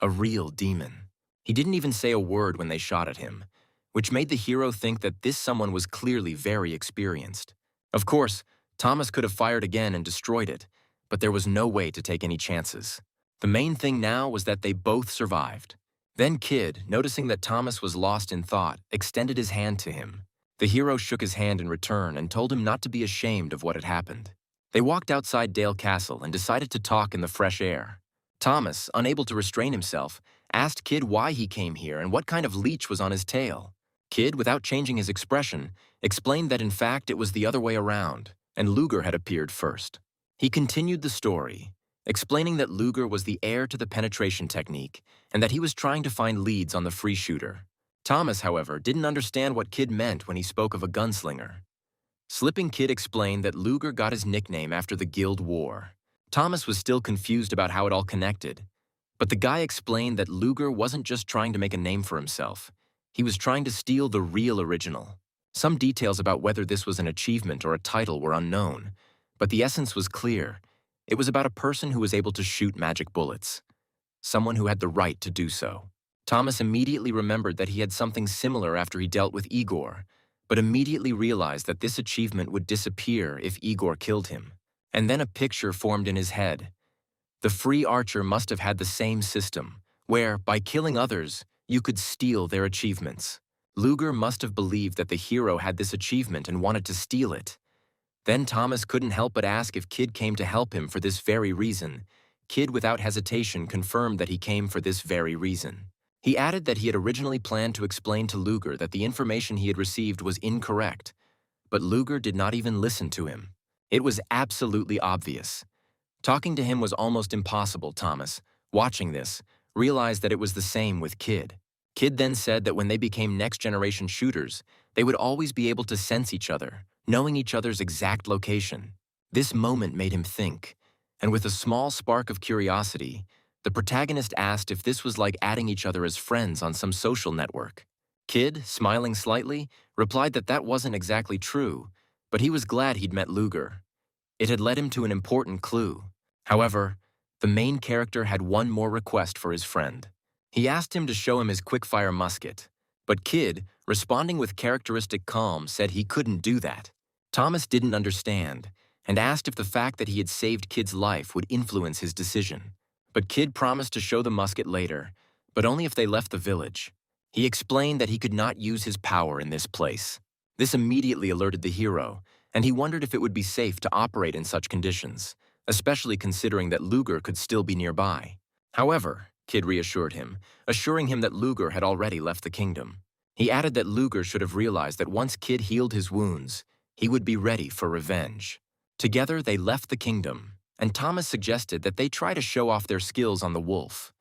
Speaker 1: A real demon. He didn't even say a word when they shot at him, which made the hero think that this someone was clearly very experienced. Of course, Thomas could have fired again and destroyed it, but there was no way to take any chances. The main thing now was that they both survived. Then Kid, noticing that Thomas was lost in thought, extended his hand to him. The hero shook his hand in return and told him not to be ashamed of what had happened. They walked outside Dale Castle and decided to talk in the fresh air. Thomas, unable to restrain himself, asked Kid why he came here and what kind of leech was on his tail. Kid, without changing his expression, explained that in fact it was the other way around, and Luger had appeared first. He continued the story, explaining that Luger was the heir to the penetration technique and that he was trying to find leads on the free shooter. Thomas, however, didn't understand what Kid meant when he spoke of a gunslinger. Slipping Kid explained that Luger got his nickname after the Guild War. Thomas was still confused about how it all connected, but the guy explained that Luger wasn't just trying to make a name for himself. He was trying to steal the real original. Some details about whether this was an achievement or a title were unknown, but the essence was clear. It was about a person who was able to shoot magic bullets. Someone who had the right to do so. Thomas immediately remembered that he had something similar after he dealt with Igor, but immediately realized that this achievement would disappear if Igor killed him. And then a picture formed in his head. The free archer must have had the same system, where, by killing others, you could steal their achievements. Luger must have believed that the hero had this achievement and wanted to steal it. Then Thomas couldn't help but ask if Kid came to help him for this very reason. Kid, without hesitation, confirmed that he came for this very reason. He added that he had originally planned to explain to Luger that the information he had received was incorrect, but Luger did not even listen to him. It was absolutely obvious. Talking to him was almost impossible. Thomas, watching this, realized that it was the same with Kid. Kid then said that when they became next-generation shooters, they would always be able to sense each other, knowing each other's exact location. This moment made him think, and with a small spark of curiosity, the protagonist asked if this was like adding each other as friends on some social network. Kid, smiling slightly, replied that that wasn't exactly true, but he was glad he'd met Luger. It had led him to an important clue. However, the main character had one more request for his friend. He asked him to show him his quick-fire musket, but Kid, responding with characteristic calm, said he couldn't do that. Thomas didn't understand, and asked if the fact that he had saved Kid's life would influence his decision. But Kid promised to show the musket later, but only if they left the village. He explained that he could not use his power in this place. This immediately alerted the hero, and he wondered if it would be safe to operate in such conditions, especially considering that Luger could still be nearby. However, Kid reassured him, assuring him that Luger had already left the kingdom. He added that Luger should have realized that once Kid healed his wounds, he would be ready for revenge. Together, they left the kingdom, and Thomas suggested that they try to show off their skills on the wolf.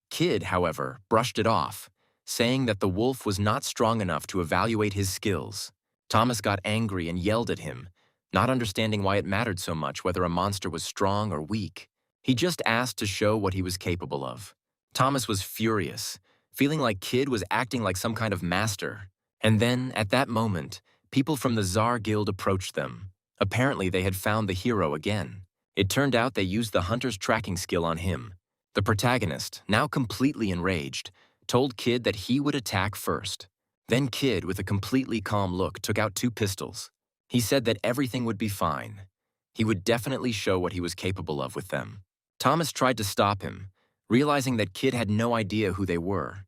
Speaker 1: Kid, however, brushed it off, saying that the wolf was not strong enough to evaluate his skills. Thomas got angry and yelled at him, not understanding why it mattered so much whether a monster was strong or weak. He just asked to show what he was capable of. Thomas was furious, feeling like Kid was acting like some kind of master. And then, at that moment, people from the Tsar Guild approached them. Apparently, they had found the hero again. It turned out they used the hunter's tracking skill on him. The protagonist, now completely enraged, told Kid that he would attack first. Then Kid, with a completely calm look, took out 2 pistols. He said that everything would be fine. He would definitely show what he was capable of with them. Thomas tried to stop him, realizing that Kid had no idea who they were.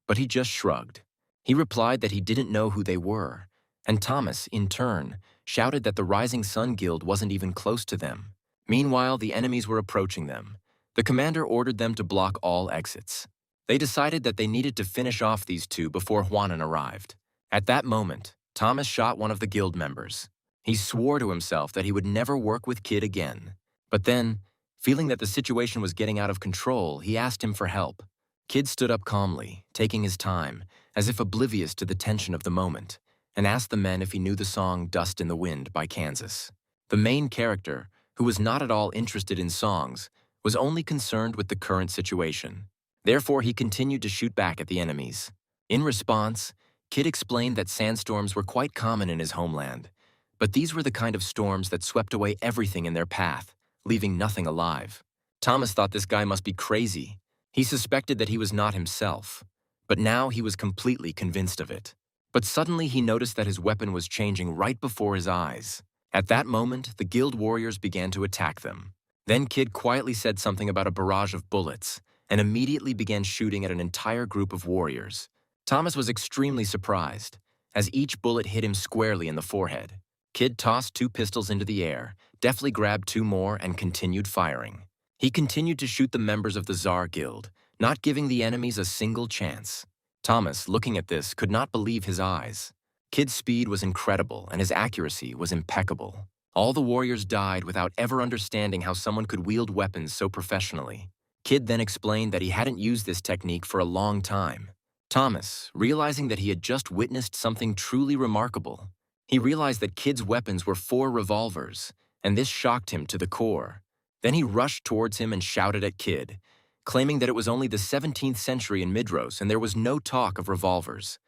Speaker 1: But he just shrugged. He replied that he didn't know who they were, and Thomas, in turn, shouted that the Rising Sun Guild wasn't even close to them. Meanwhile, the enemies were approaching them. The commander ordered them to block all exits. They decided that they needed to finish off these two before Juanan arrived. At that moment, Thomas shot one of the guild members. He swore to himself that he would never work with Kid again. But then, feeling that the situation was getting out of control, he asked him for help. Kid stood up calmly, taking his time, as if oblivious to the tension of the moment, and asked the men if he knew the song Dust in the Wind by Kansas. The main character, who was not at all interested in songs, was only concerned with the current situation. Therefore, he continued to shoot back at the enemies. In response, Kid explained that sandstorms were quite common in his homeland, but these were the kind of storms that swept away everything in their path, leaving nothing alive. Thomas thought this guy must be crazy. He suspected that he was not himself, but now he was completely convinced of it. But suddenly he noticed that his weapon was changing right before his eyes. At that moment, the guild warriors began to attack them. Then Kid quietly said something about a barrage of bullets, and immediately began shooting at an entire group of warriors. Thomas was extremely surprised, as each bullet hit him squarely in the forehead. Kid tossed 2 pistols into the air, deftly grabbed 2 more, and continued firing. He continued to shoot the members of the Tsar Guild, not giving the enemies a single chance. Thomas, looking at this, could not believe his eyes. Kid's speed was incredible, and his accuracy was impeccable. All the warriors died without ever understanding how someone could wield weapons so professionally. Kid then explained that he hadn't used this technique for a long time. Thomas, realizing that he had just witnessed something truly remarkable, he realized that Kid's weapons were 4 revolvers, and this shocked him to the core. Then he rushed towards him and shouted at Kid, claiming that it was only the 17th century in Midros and there was no talk of revolvers.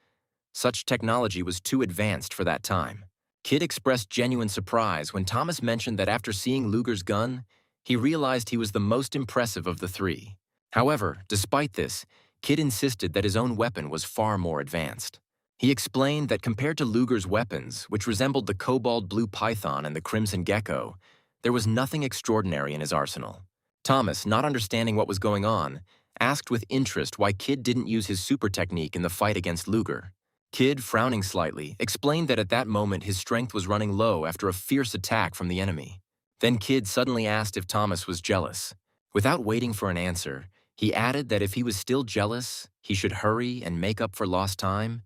Speaker 1: Such technology was too advanced for that time. Kid expressed genuine surprise when Thomas mentioned that after seeing Luger's gun, he realized he was the most impressive of the 3. However, despite this, Kid insisted that his own weapon was far more advanced. He explained that compared to Luger's weapons, which resembled the cobalt blue python and the crimson gecko, there was nothing extraordinary in his arsenal. Thomas, not understanding what was going on, asked with interest why Kid didn't use his super technique in the fight against Luger. Kid, frowning slightly, explained that at that moment his strength was running low after a fierce attack from the enemy. Then Kid suddenly asked if Thomas was jealous. Without waiting for an answer, he added that if he was still jealous, he should hurry and make up for lost time.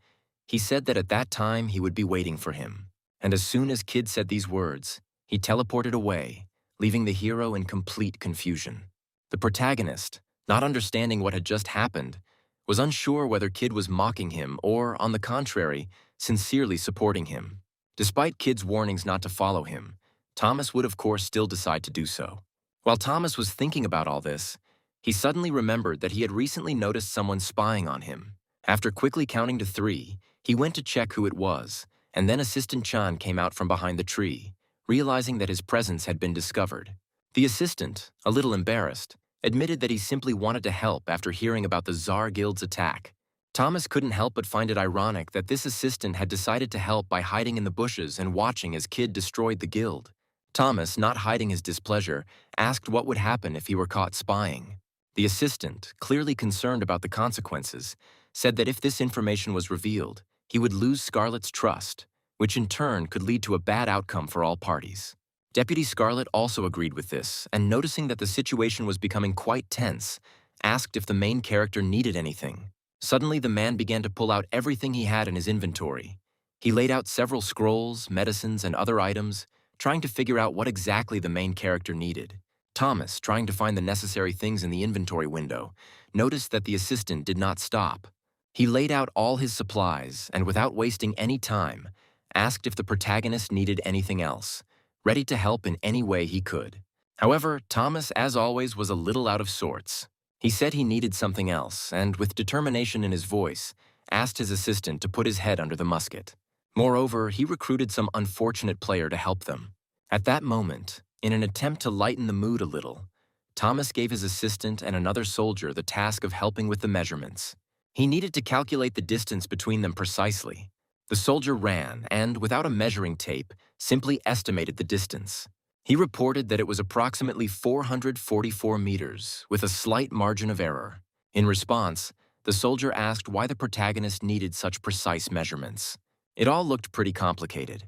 Speaker 1: He said that at that time he would be waiting for him. And as soon as Kid said these words, he teleported away, leaving the hero in complete confusion. The protagonist, not understanding what had just happened, was unsure whether Kid was mocking him or, on the contrary, sincerely supporting him. Despite Kid's warnings not to follow him, Thomas would of course still decide to do so. While Thomas was thinking about all this, he suddenly remembered that he had recently noticed someone spying on him. After quickly counting to 3, he went to check who it was, and then Assistant Chan came out from behind the tree, realizing that his presence had been discovered. The assistant, a little embarrassed, admitted that he simply wanted to help after hearing about the Tsar Guild's attack. Thomas couldn't help but find it ironic that this assistant had decided to help by hiding in the bushes and watching as Kid destroyed the guild. Thomas, not hiding his displeasure, asked what would happen if he were caught spying. The assistant, clearly concerned about the consequences, said that if this information was revealed, he would lose Scarlet's trust, which in turn could lead to a bad outcome for all parties. Deputy Scarlet also agreed with this, and noticing that the situation was becoming quite tense, asked if the main character needed anything. Suddenly, the man began to pull out everything he had in his inventory. He laid out several scrolls, medicines, and other items, trying to figure out what exactly the main character needed. Thomas, trying to find the necessary things in the inventory window, noticed that the assistant did not stop. He laid out all his supplies, and without wasting any time, asked if the protagonist needed anything else, ready to help in any way he could. However, Thomas, as always, was a little out of sorts. He said he needed something else, and with determination in his voice, asked his assistant to put his head under the musket. Moreover, he recruited some unfortunate player to help them. At that moment, in an attempt to lighten the mood a little, Thomas gave his assistant and another soldier the task of helping with the measurements. He needed to calculate the distance between them precisely. The soldier ran and, without a measuring tape, simply estimated the distance. He reported that it was approximately 444 meters, with a slight margin of error. In response, the soldier asked why the protagonist needed such precise measurements. It all looked pretty complicated,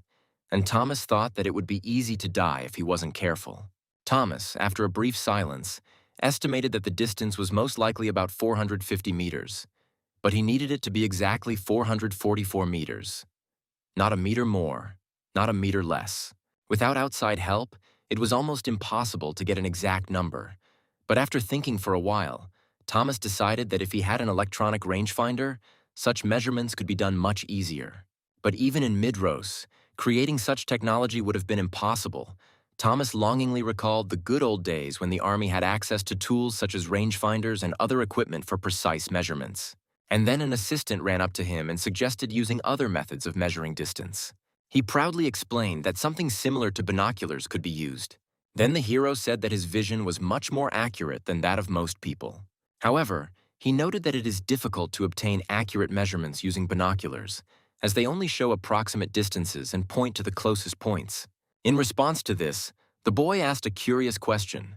Speaker 1: and Thomas thought that it would be easy to die if he wasn't careful. Thomas, after a brief silence, estimated that the distance was most likely about 450 meters, but he needed it to be exactly 444 meters. Not a meter more, not a meter less. Without outside help, it was almost impossible to get an exact number. But after thinking for a while, Thomas decided that if he had an electronic rangefinder, such measurements could be done much easier. But even in Midros, creating such technology would have been impossible. Thomas longingly recalled the good old days when the army had access to tools such as rangefinders and other equipment for precise measurements. And then an assistant ran up to him and suggested using other methods of measuring distance. He proudly explained that something similar to binoculars could be used. Then the hero said that his vision was much more accurate than that of most people. However, he noted that it is difficult to obtain accurate measurements using binoculars, as they only show approximate distances and point to the closest points. In response to this, the boy asked a curious question.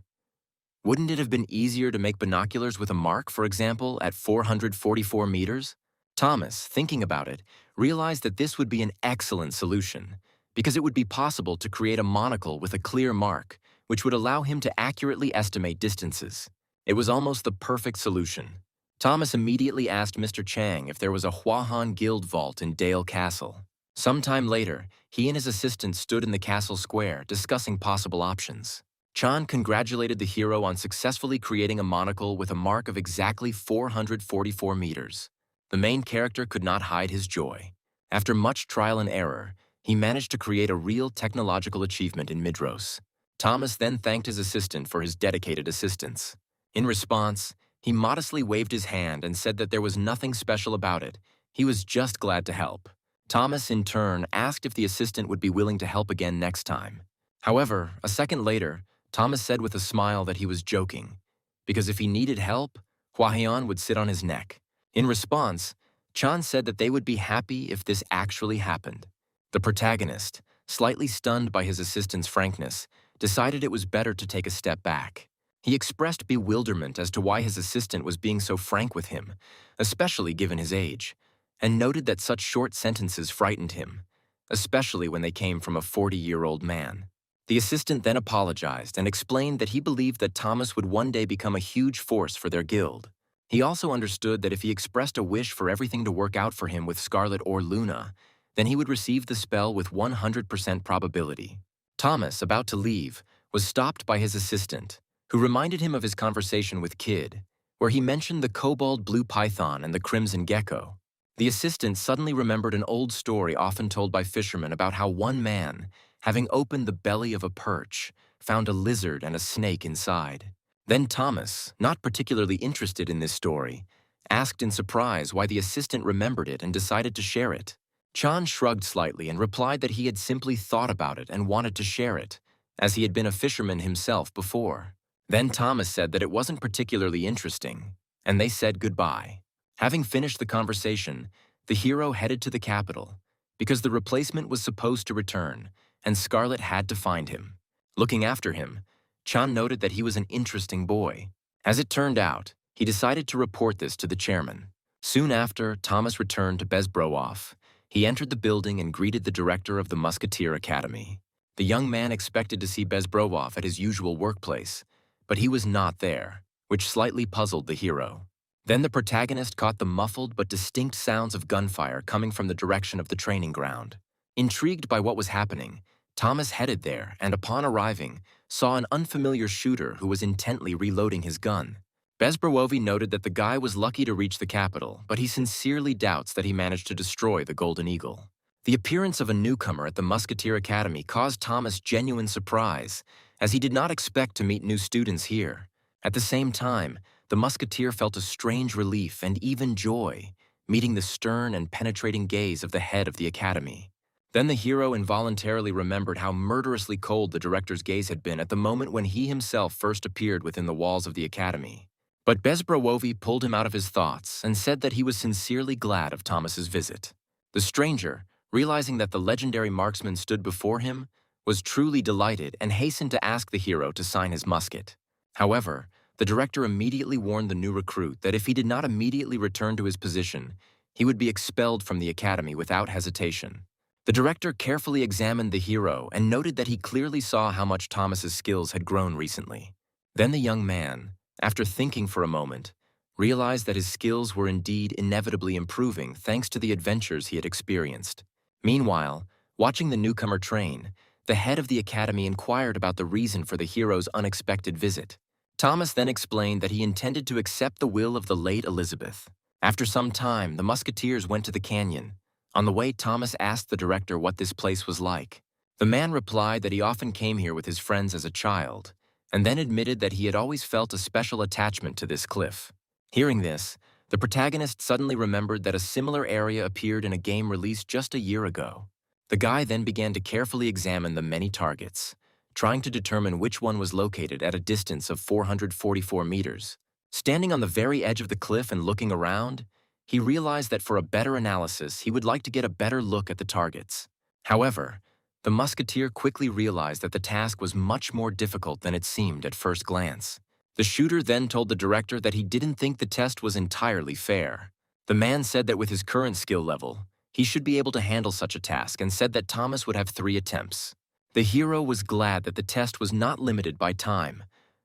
Speaker 1: Wouldn't it have been easier to make binoculars with a mark, for example, at 444 meters? Thomas, thinking about it, realized that this would be an excellent solution, because it would be possible to create a monocle with a clear mark, which would allow him to accurately estimate distances. It was almost the perfect solution. Thomas immediately asked Mr. Chang if there was a Huahan Guild vault in Dale Castle. Sometime later, he and his assistant stood in the castle square discussing possible options. Chant congratulated the hero on successfully creating a monocle with a mark of exactly 444 meters. The main character could not hide his joy. After much trial and error, he managed to create a real technological achievement in Midros. Thomas then thanked his assistant for his dedicated assistance. In response, he modestly waved his hand and said that there was nothing special about it. He was just glad to help. Thomas, in turn, asked if the assistant would be willing to help again next time. However, a second later, Thomas said with a smile that he was joking, because if he needed help, Huahian would sit on his neck. In response, Chan said that they would be happy if this actually happened. The protagonist, slightly stunned by his assistant's frankness, decided it was better to take a step back. He expressed bewilderment as to why his assistant was being so frank with him, especially given his age, and noted that such short sentences frightened him, especially when they came from a 40-year-old man. The assistant then apologized and explained that he believed that Thomas would one day become a huge force for their guild. He also understood that if he expressed a wish for everything to work out for him with Scarlet or Luna, then he would receive the spell with 100% probability. Thomas, about to leave, was stopped by his assistant, who reminded him of his conversation with Kid, where he mentioned the cobalt blue python and the crimson gecko. The assistant suddenly remembered an old story often told by fishermen about how one man, having opened the belly of a perch, found a lizard and a snake inside. Then Thomas, not particularly interested in this story, asked in surprise why the assistant remembered it and decided to share it. Chan shrugged slightly and replied that he had simply thought about it and wanted to share it, as he had been a fisherman himself before. Then Thomas said that it wasn't particularly interesting, and they said goodbye. Having finished the conversation, the hero headed to the capital, because the replacement was supposed to return, and Scarlet had to find him. Looking after him, Chan noted that he was an interesting boy. As it turned out, he decided to report this to the chairman. Soon after, Thomas returned to Bezbrowoff. He entered the building and greeted the director of the Musketeer Academy. The young man expected to see Bezbrowoff at his usual workplace, but he was not there, which slightly puzzled the hero. Then the protagonist caught the muffled but distinct sounds of gunfire coming from the direction of the training ground. Intrigued by what was happening, Thomas headed there and, upon arriving, saw an unfamiliar shooter who was intently reloading his gun. Bezbrowovi noted that the guy was lucky to reach the capital, but he sincerely doubts that he managed to destroy the Golden Eagle. The appearance of a newcomer at the Musketeer Academy caused Thomas genuine surprise, as he did not expect to meet new students here. At the same time, the Musketeer felt a strange relief and even joy, meeting the stern and penetrating gaze of the head of the academy. Then the hero involuntarily remembered how murderously cold the director's gaze had been at the moment when he himself first appeared within the walls of the academy. But Bezbrowovi pulled him out of his thoughts and said that he was sincerely glad of Thomas's visit. The stranger, realizing that the legendary marksman stood before him, was truly delighted and hastened to ask the hero to sign his musket. However, the director immediately warned the new recruit that if he did not immediately return to his position, he would be expelled from the academy without hesitation. The director carefully examined the hero and noted that he clearly saw how much Thomas's skills had grown recently. Then the young man, after thinking for a moment, realized that his skills were indeed inevitably improving thanks to the adventures he had experienced. Meanwhile, watching the newcomer train, the head of the academy inquired about the reason for the hero's unexpected visit. Thomas then explained that he intended to accept the will of the late Elizabeth. After some time, the musketeers went to the canyon. On the way, Thomas asked the director what this place was like. The man replied that he often came here with his friends as a child, and then admitted that he had always felt a special attachment to this cliff. Hearing this, the protagonist suddenly remembered that a similar area appeared in a game released just a year ago. The guy then began to carefully examine the many targets, trying to determine which one was located at a distance of 444 meters. Standing on the very edge of the cliff and looking around, he realized that for a better analysis, he would like to get a better look at the targets. However, the musketeer quickly realized that the task was much more difficult than it seemed at first glance. The shooter then told the director that he didn't think the test was entirely fair. The man said that with his current skill level, he should be able to handle such a task and said that Thomas would have 3 attempts. The hero was glad that the test was not limited by time,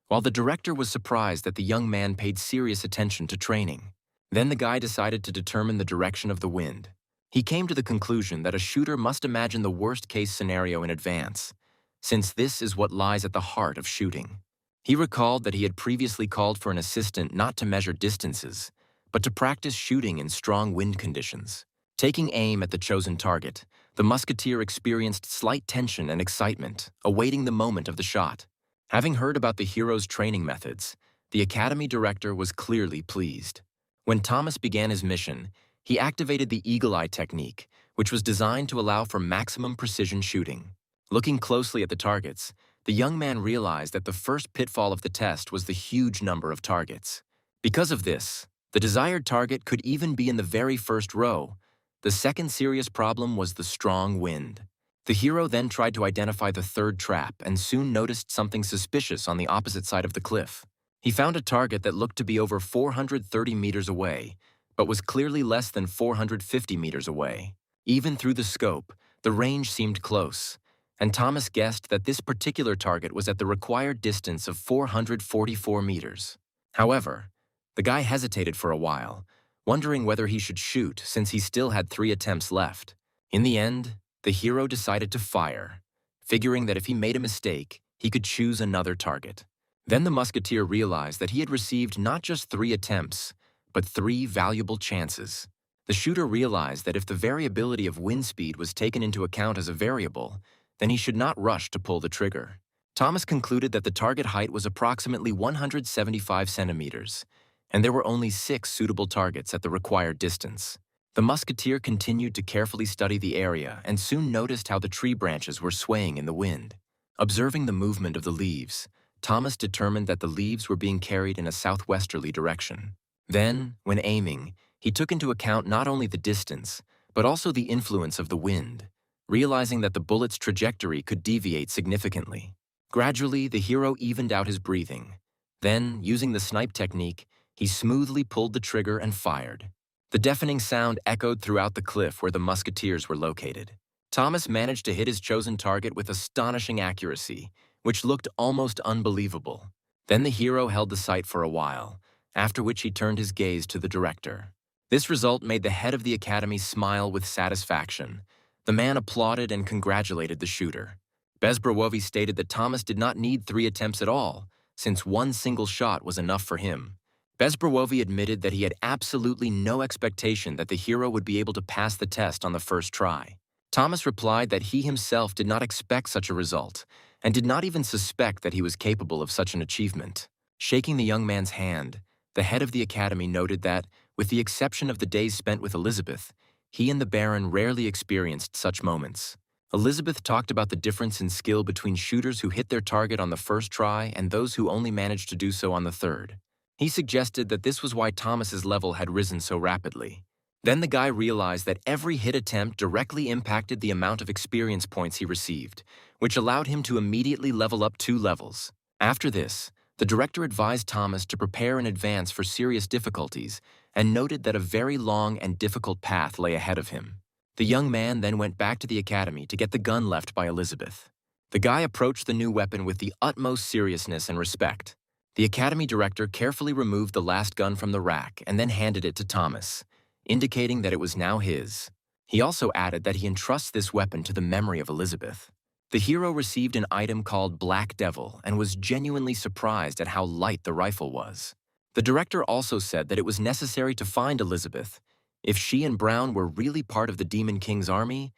Speaker 1: while the director was surprised that the young man paid serious attention to training. Then the guy decided to determine the direction of the wind. He came to the conclusion that a shooter must imagine the worst-case scenario in advance, since this is what lies at the heart of shooting. He recalled that he had previously called for an assistant not to measure distances, but to practice shooting in strong wind conditions. Taking aim at the chosen target, the musketeer experienced slight tension and excitement, awaiting the moment of the shot. Having heard about the hero's training methods, the academy director was clearly pleased. When Thomas began his mission, he activated the eagle eye technique, which was designed to allow for maximum precision shooting. Looking closely at the targets, the young man realized that the first pitfall of the test was the huge number of targets. Because of this, the desired target could even be in the very first row. The second serious problem was the strong wind. The hero then tried to identify the third trap and soon noticed something suspicious on the opposite side of the cliff. He found a target that looked to be over 430 meters away, but was clearly less than 450 meters away. Even through the scope, the range seemed close, and Thomas guessed that this particular target was at the required distance of 444 meters. However, the guy hesitated for a while, wondering whether he should shoot since he still had 3 attempts left. In the end, the hero decided to fire, figuring that if he made a mistake, he could choose another target. Then the musketeer realized that he had received not just 3 attempts, but 3 valuable chances. The shooter realized that if the variability of wind speed was taken into account as a variable, then he should not rush to pull the trigger. Thomas concluded that the target height was approximately 175 centimeters, and there were only 6 suitable targets at the required distance. The musketeer continued to carefully study the area and soon noticed how the tree branches were swaying in the wind. Observing the movement of the leaves, Thomas determined that the leaves were being carried in a southwesterly direction. Then, when aiming, he took into account not only the distance, but also the influence of the wind, realizing that the bullet's trajectory could deviate significantly. Gradually, the hero evened out his breathing. Then, using the snipe technique, he smoothly pulled the trigger and fired. The deafening sound echoed throughout the cliff where the musketeers were located. Thomas managed to hit his chosen target with astonishing accuracy, which looked almost unbelievable. Then the hero held the sight for a while, after which he turned his gaze to the director. This result made the head of the academy smile with satisfaction. The man applauded and congratulated the shooter. Bezbrowovi stated that Thomas did not need 3 attempts at all, since 1 single shot was enough for him. Bezbrowovi admitted that he had absolutely no expectation that the hero would be able to pass the test on the first try. Thomas replied that he himself did not expect such a result, and did not even suspect that he was capable of such an achievement. Shaking the young man's hand, the head of the academy noted that, with the exception of the days spent with Elizabeth, he and the Baron rarely experienced such moments. Elizabeth talked about the difference in skill between shooters who hit their target on the first try and those who only managed to do so on the third. He suggested that this was why Thomas's level had risen so rapidly. Then the guy realized that every hit attempt directly impacted the amount of experience points he received, which allowed him to immediately level up 2 levels. After this, the director advised Thomas to prepare in advance for serious difficulties and noted that a very long and difficult path lay ahead of him. The young man then went back to the academy to get the gun left by Elizabeth. The guy approached the new weapon with the utmost seriousness and respect. The academy director carefully removed the last gun from the rack and then handed it to Thomas, indicating that it was now his. He also added that he entrusts this weapon to the memory of Elizabeth. The hero received an item called Black Devil and was genuinely surprised at how light the rifle was. The director also said that it was necessary to find Elizabeth. If she and Brown were really part of the Demon King's army,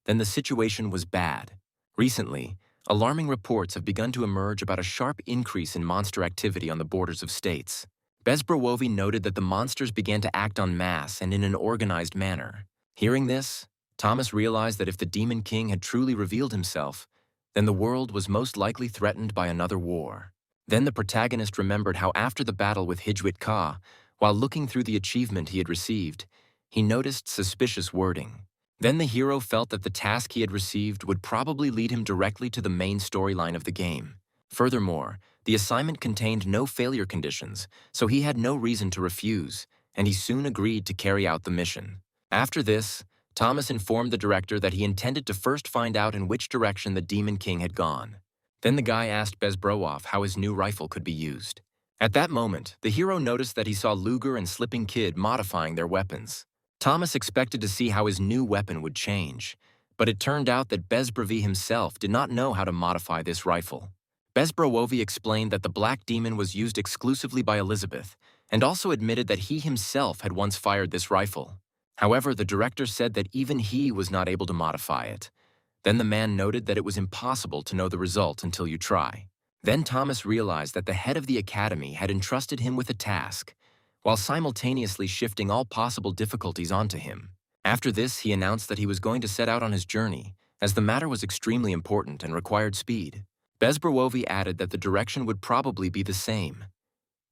Speaker 1: then the situation was bad. Recently, alarming reports have begun to emerge about a sharp increase in monster activity on the borders of states. Bezbrowovi noted that the monsters began to act en masse and in an organized manner. Hearing this, Thomas realized that if the Demon King had truly revealed himself, then the world was most likely threatened by another war. Then the protagonist remembered how after the battle with Hijwit Ka, while looking through the achievement he had received, he noticed suspicious wording. Then the hero felt that the task he had received would probably lead him directly to the main storyline of the game. Furthermore, the assignment contained no failure conditions, so he had no reason to refuse, and he soon agreed to carry out the mission. After this, Thomas informed the director that he intended to first find out in which direction the Demon King had gone. Then the guy asked Bezbrowovi how his new rifle could be used. At that moment, the hero noticed that he saw Luger and Slipping Kid modifying their weapons. Thomas expected to see how his new weapon would change, but it turned out that Bezbrowovi himself did not know how to modify this rifle. Bezbrowovi explained that the Black Demon was used exclusively by Elizabeth, and also admitted that he himself had once fired this rifle. However, the director said that even he was not able to modify it. Then the man noted that it was impossible to know the result until you try. Then Thomas realized that the head of the academy had entrusted him with a task, while simultaneously shifting all possible difficulties onto him. After this, he announced that he was going to set out on his journey, as the matter was extremely important and required speed. Bezbrowovi added that the direction would probably be the same.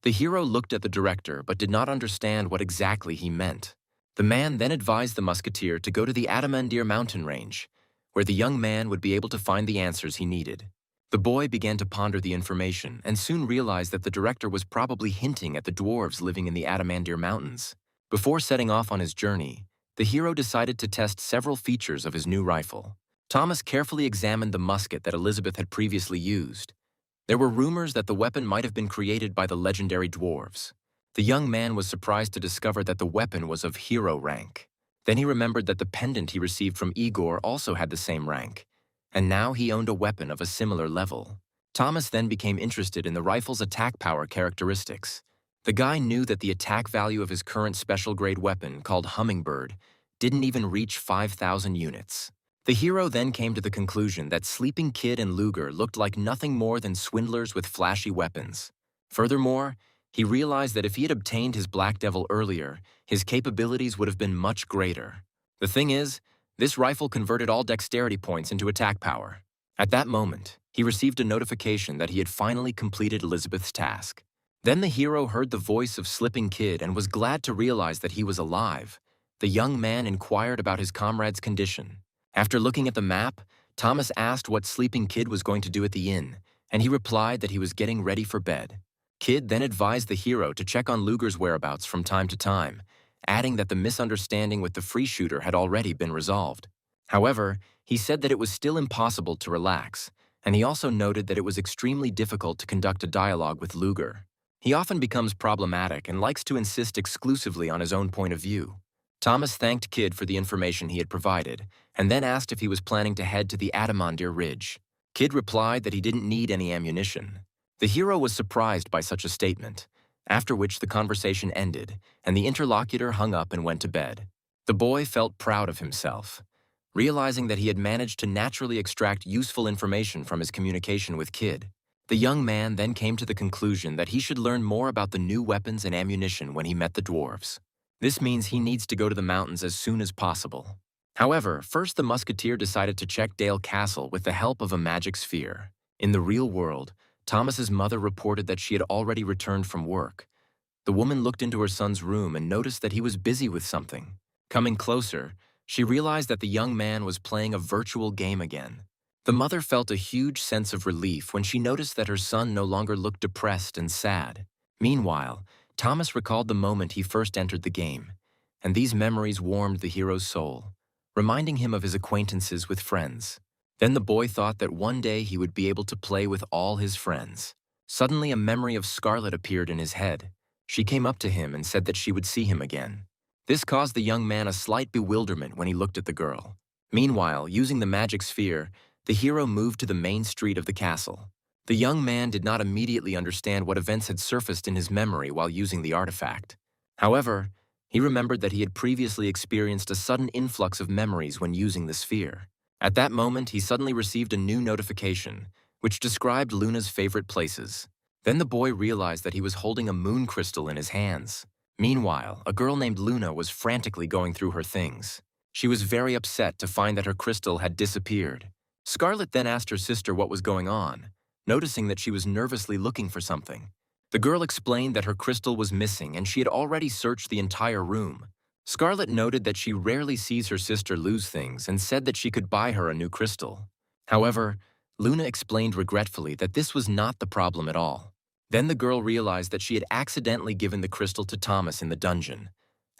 Speaker 1: The hero looked at the director but did not understand what exactly he meant. The man then advised the musketeer to go to the Adamandir mountain range, where the young man would be able to find the answers he needed. The boy began to ponder the information and soon realized that the director was probably hinting at the dwarves living in the Adamandir Mountains. Before setting off on his journey, the hero decided to test several features of his new rifle. Thomas carefully examined the musket that Elizabeth had previously used. There were rumors that the weapon might have been created by the legendary dwarves. The young man was surprised to discover that the weapon was of hero rank. Then he remembered that the pendant he received from Igor also had the same rank, and now he owned a weapon of a similar level. Thomas then became interested in the rifle's attack power characteristics. The guy knew that the attack value of his current special-grade weapon, called Hummingbird, didn't even reach 5,000 units. The hero then came to the conclusion that Sleeping Kid and Luger looked like nothing more than swindlers with flashy weapons. Furthermore, he realized that if he had obtained his Black Devil earlier, his capabilities would have been much greater. The thing is, this rifle converted all dexterity points into attack power. At that moment, he received a notification that he had finally completed Elizabeth's task. Then the hero heard the voice of Slipping Kid and was glad to realize that he was alive. The young man inquired about his comrade's condition. After looking at the map, Thomas asked what Sleeping Kid was going to do at the inn, and he replied that he was getting ready for bed. Kid then advised the hero to check on Luger's whereabouts from time to time, adding that the misunderstanding with the free shooter had already been resolved. However, he said that it was still impossible to relax, and he also noted that it was extremely difficult to conduct a dialogue with Luger. He often becomes problematic and likes to insist exclusively on his own point of view. Thomas thanked Kid for the information he had provided, and then asked if he was planning to head to the Adamandir Ridge. Kid replied that he didn't need any ammunition. The hero was surprised by such a statement, after which the conversation ended, and the interlocutor hung up and went to bed. The boy felt proud of himself, realizing that he had managed to naturally extract useful information from his communication with Kid. The young man then came to the conclusion that he should learn more about the new weapons and ammunition when he met the dwarves. This means he needs to go to the mountains as soon as possible. However, first the musketeer decided to check Dale Castle with the help of a magic sphere. In the real world, Thomas's mother reported that she had already returned from work. The woman looked into her son's room and noticed that he was busy with something. Coming closer, she realized that the young man was playing a virtual game again. The mother felt a huge sense of relief when she noticed that her son no longer looked depressed and sad. Meanwhile, Thomas recalled the moment he first entered the game, and these memories warmed the hero's soul, reminding him of his acquaintances with friends. Then the boy thought that one day he would be able to play with all his friends. Suddenly, a memory of Scarlet appeared in his head. She came up to him and said that she would see him again. This caused the young man a slight bewilderment when he looked at the girl. Meanwhile, using the magic sphere, the hero moved to the main street of the castle. The young man did not immediately understand what events had surfaced in his memory while using the artifact. However, he remembered that he had previously experienced a sudden influx of memories when using the sphere. At that moment, he suddenly received a new notification, which described Luna's favorite places. Then the boy realized that he was holding a moon crystal in his hands. Meanwhile, a girl named Luna was frantically going through her things. She was very upset to find that her crystal had disappeared. Scarlet then asked her sister what was going on, noticing that she was nervously looking for something. The girl explained that her crystal was missing and she had already searched the entire room. Scarlet noted that she rarely sees her sister lose things and said that she could buy her a new crystal. However, Luna explained regretfully that this was not the problem at all. Then the girl realized that she had accidentally given the crystal to Thomas in the dungeon,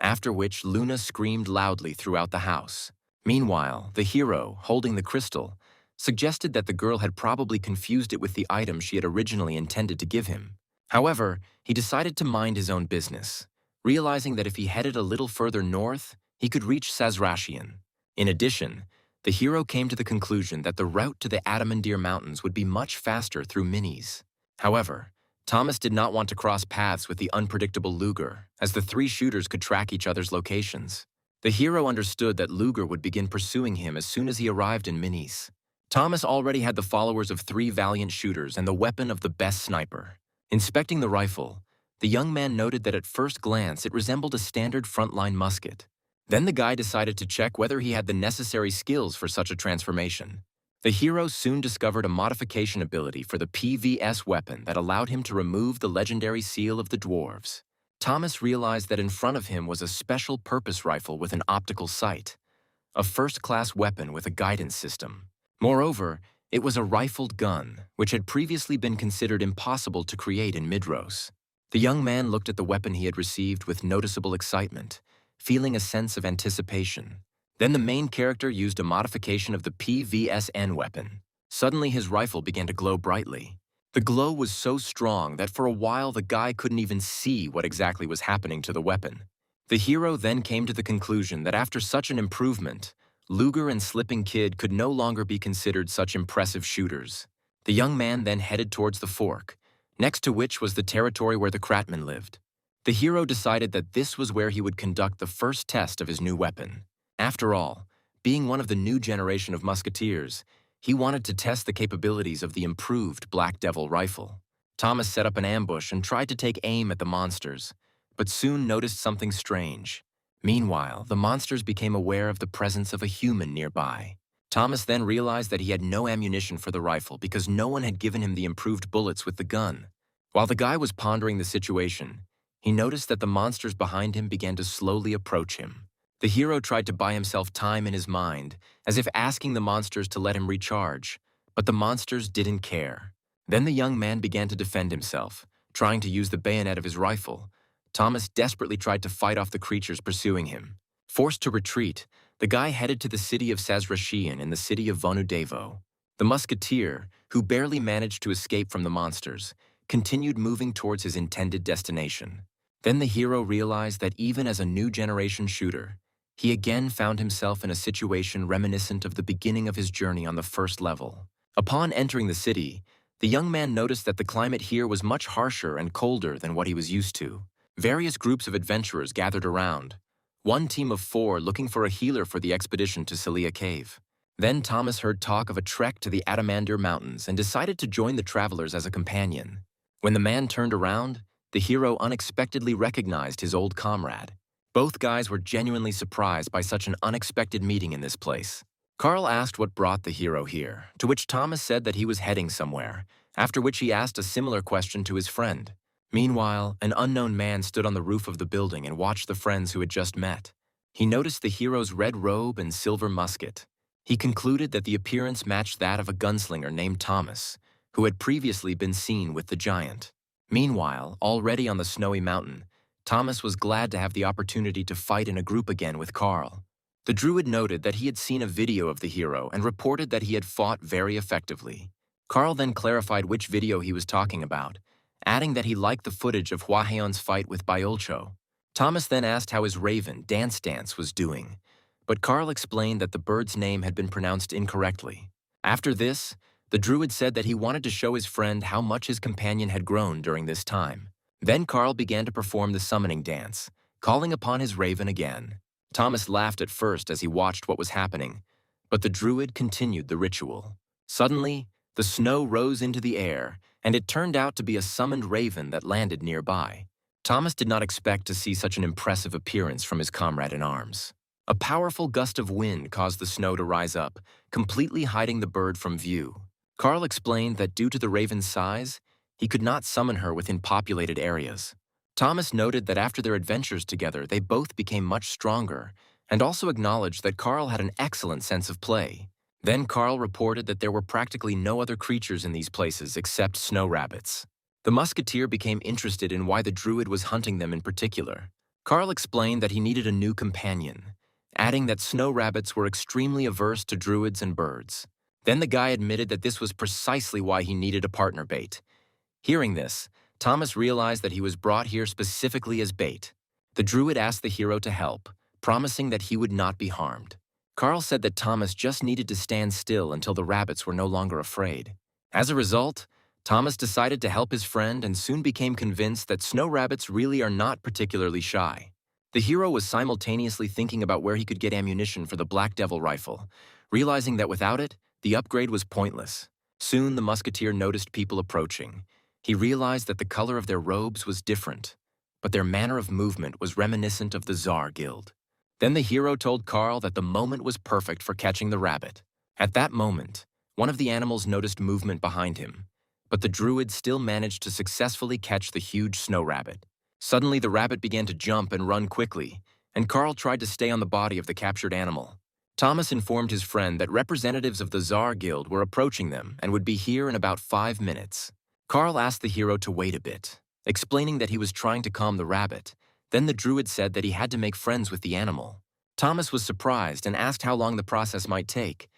Speaker 1: after which Luna screamed loudly throughout the house. Meanwhile, the hero, holding the crystal, suggested that the girl had probably confused it with the item she had originally intended to give him. However, he decided to mind his own business, realizing that if he headed a little further north, he could reach Sazrashian. In addition, the hero came to the conclusion that the route to the Adamandir Mountains would be much faster through minis. However, Thomas did not want to cross paths with the unpredictable Luger, as the three shooters could track each other's locations. The hero understood that Luger would begin pursuing him as soon as he arrived in minis. Thomas already had the followers of three valiant shooters and the weapon of the best sniper. Inspecting the rifle, the young man noted that at first glance it resembled a standard frontline musket. Then the guy decided to check whether he had the necessary skills for such a transformation. The hero soon discovered a modification ability for the PVS weapon that allowed him to remove the legendary seal of the dwarves. Thomas realized that in front of him was a special purpose rifle with an optical sight, a first-class weapon with a guidance system. Moreover, it was a rifled gun, which had previously been considered impossible to create in Midros. The young man looked at the weapon he had received with noticeable excitement, feeling a sense of anticipation. Then the main character used a modification of the PVSN weapon. Suddenly his rifle began to glow brightly. The glow was so strong that for a while the guy couldn't even see what exactly was happening to the weapon. The hero then came to the conclusion that after such an improvement, Luger and Slipping Kid could no longer be considered such impressive shooters. The young man then headed towards the fork, next to which was the territory where the Kratman lived. The hero decided that this was where he would conduct the first test of his new weapon. After all, being one of the new generation of musketeers, he wanted to test the capabilities of the improved Black Devil rifle. Thomas set up an ambush and tried to take aim at the monsters, but soon noticed something strange. Meanwhile, the monsters became aware of the presence of a human nearby. Thomas then realized that he had no ammunition for the rifle because no one had given him the improved bullets with the gun. While the guy was pondering the situation, he noticed that the monsters behind him began to slowly approach him. The hero tried to buy himself time in his mind, as if asking the monsters to let him recharge, but the monsters didn't care. Then the young man began to defend himself, trying to use the bayonet of his rifle. Thomas desperately tried to fight off the creatures pursuing him. Forced to retreat, the guy headed to the city of Sazrashian in the city of Vonudevo. The musketeer, who barely managed to escape from the monsters, continued moving towards his intended destination. Then the hero realized that even as a new generation shooter, he again found himself in a situation reminiscent of the beginning of his journey on the first level. Upon entering the city, the young man noticed that the climate here was much harsher and colder than what he was used to. Various groups of adventurers gathered around, one team of 4 looking for a healer for the expedition to Celia Cave. Then Thomas heard talk of a trek to the Adamandir Mountains and decided to join the travelers as a companion. When the man turned around, the hero unexpectedly recognized his old comrade. Both guys were genuinely surprised by such an unexpected meeting in this place. Carl asked what brought the hero here, to which Thomas said that he was heading somewhere, after which he asked a similar question to his friend. Meanwhile, an unknown man stood on the roof of the building and watched the friends who had just met. He noticed the hero's red robe and silver musket. He concluded that the appearance matched that of a gunslinger named Thomas, who had previously been seen with the giant. Meanwhile, already on the snowy mountain, Thomas was glad to have the opportunity to fight in a group again with Carl. The druid noted that he had seen a video of the hero and reported that he had fought very effectively. Carl then clarified which video he was talking about, adding that he liked the footage of Hwaheon's fight with Byolcho. Thomas then asked how his raven, Dance Dance, was doing, but Carl explained that the bird's name had been pronounced incorrectly. After this, the druid said that he wanted to show his friend how much his companion had grown during this time. Then Carl began to perform the summoning dance, calling upon his raven again. Thomas laughed at first as he watched what was happening, but the druid continued the ritual. Suddenly, the snow rose into the air, and it turned out to be a summoned raven that landed nearby. Thomas did not expect to see such an impressive appearance from his comrade in arms. A powerful gust of wind caused the snow to rise up, completely hiding the bird from view. Carl explained that due to the raven's size, he could not summon her within populated areas. Thomas noted that after their adventures together, they both became much stronger, and also acknowledged that Carl had an excellent sense of play. Then Carl reported that there were practically no other creatures in these places except snow rabbits. The musketeer became interested in why the druid was hunting them in particular. Carl explained that he needed a new companion, adding that snow rabbits were extremely averse to druids and birds. Then the guy admitted that this was precisely why he needed a partner bait. Hearing this, Thomas realized that he was brought here specifically as bait. The druid asked the hero to help, promising that he would not be harmed. Carl said that Thomas just needed to stand still until the rabbits were no longer afraid. As a result, Thomas decided to help his friend and soon became convinced that snow rabbits really are not particularly shy. The hero was simultaneously thinking about where he could get ammunition for the Black Devil rifle, realizing that without it, the upgrade was pointless. Soon the musketeer noticed people approaching. He realized that the color of their robes was different, but their manner of movement was reminiscent of the Tsar Guild. Then the hero told Carl that the moment was perfect for catching the rabbit. At that moment, one of the animals noticed movement behind him, but the druid still managed to successfully catch the huge snow rabbit. Suddenly, the rabbit began to jump and run quickly, and Carl tried to stay on the body of the captured animal. Thomas informed his friend that representatives of the Tsar Guild were approaching them and would be here in about 5 minutes. Carl asked the hero to wait a bit, explaining that he was trying to calm the rabbit. Then the druid said that he had to make friends with the animal. Thomas was surprised and asked how long the process might take,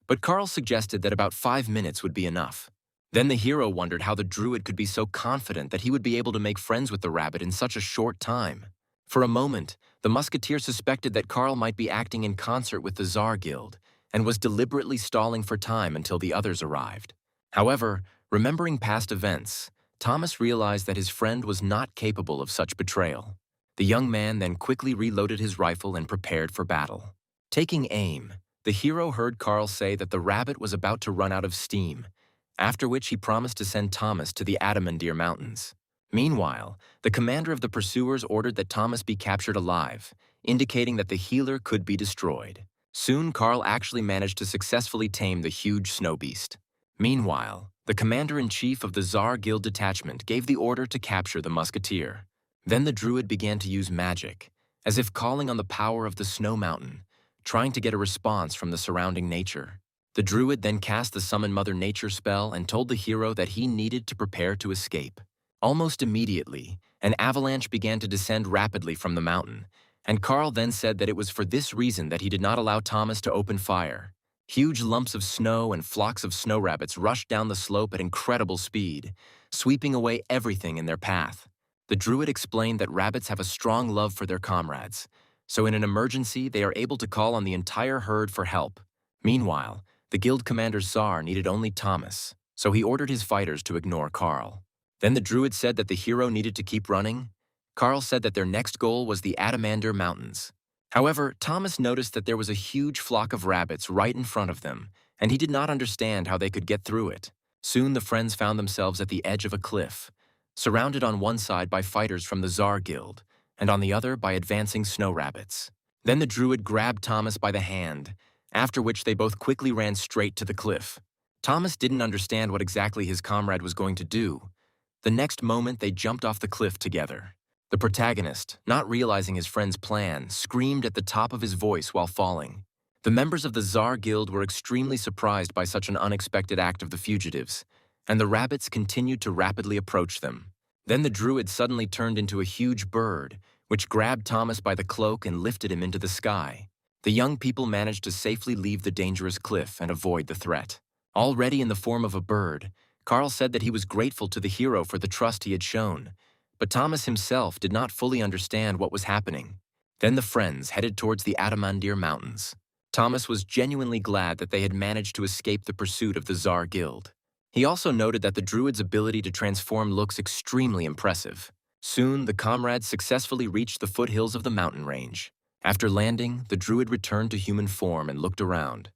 Speaker 1: but Carl suggested that about 5 minutes would be enough. Then the hero wondered how the druid could be so confident that he would be able to make friends with the rabbit in such a short time. For a moment, the musketeer suspected that Carl might be acting in concert with the Tsar Guild and was deliberately stalling for time until the others arrived. However, remembering past events, Thomas realized that his friend was not capable of such betrayal. The young man then quickly reloaded his rifle and prepared for battle. Taking aim, the hero heard Carl say that the rabbit was about to run out of steam, after which he promised to send Thomas to the Adamandir Mountains. Meanwhile, the commander of the pursuers ordered that Thomas be captured alive, indicating that the healer could be destroyed. Soon, Carl actually managed to successfully tame the huge snow beast. Meanwhile, the commander-in-chief of the Tsar Guild detachment gave the order to capture the musketeer. Then the druid began to use magic, as if calling on the power of the snow mountain, trying to get a response from the surrounding nature. The druid then cast the Summon Mother Nature spell and told the hero that he needed to prepare to escape. Almost immediately, an avalanche began to descend rapidly from the mountain, and Carl then said that it was for this reason that he did not allow Thomas to open fire. Huge lumps of snow and flocks of snow rabbits rushed down the slope at incredible speed, sweeping away everything in their path. The druid explained that rabbits have a strong love for their comrades, so in an emergency they are able to call on the entire herd for help. Meanwhile, the guild commander Tsar needed only Thomas, so he ordered his fighters to ignore Carl. Then the druid said that the hero needed to keep running. Carl said that their next goal was the Adamandir Mountains. However, Thomas noticed that there was a huge flock of rabbits right in front of them, and he did not understand how they could get through it. Soon the friends found themselves at the edge of a cliff, surrounded on one side by fighters from the Tsar Guild, and on the other by advancing snow rabbits. Then the druid grabbed Thomas by the hand, after which they both quickly ran straight to the cliff. Thomas didn't understand what exactly his comrade was going to do. The next moment, they jumped off the cliff together. The protagonist, not realizing his friend's plan, screamed at the top of his voice while falling. The members of the Tsar Guild were extremely surprised by such an unexpected act of the fugitives, and the rabbits continued to rapidly approach them. Then the druid suddenly turned into a huge bird, which grabbed Thomas by the cloak and lifted him into the sky. The young people managed to safely leave the dangerous cliff and avoid the threat. Already in the form of a bird, Carl said that he was grateful to the hero for the trust he had shown, but Thomas himself did not fully understand what was happening. Then the friends headed towards the Adamandir Mountains. Thomas was genuinely glad that they had managed to escape the pursuit of the Tsar Guild. He also noted that the druid's ability to transform looks extremely impressive. Soon, the comrades successfully reached the foothills of the mountain range. After landing, the druid returned to human form and looked around.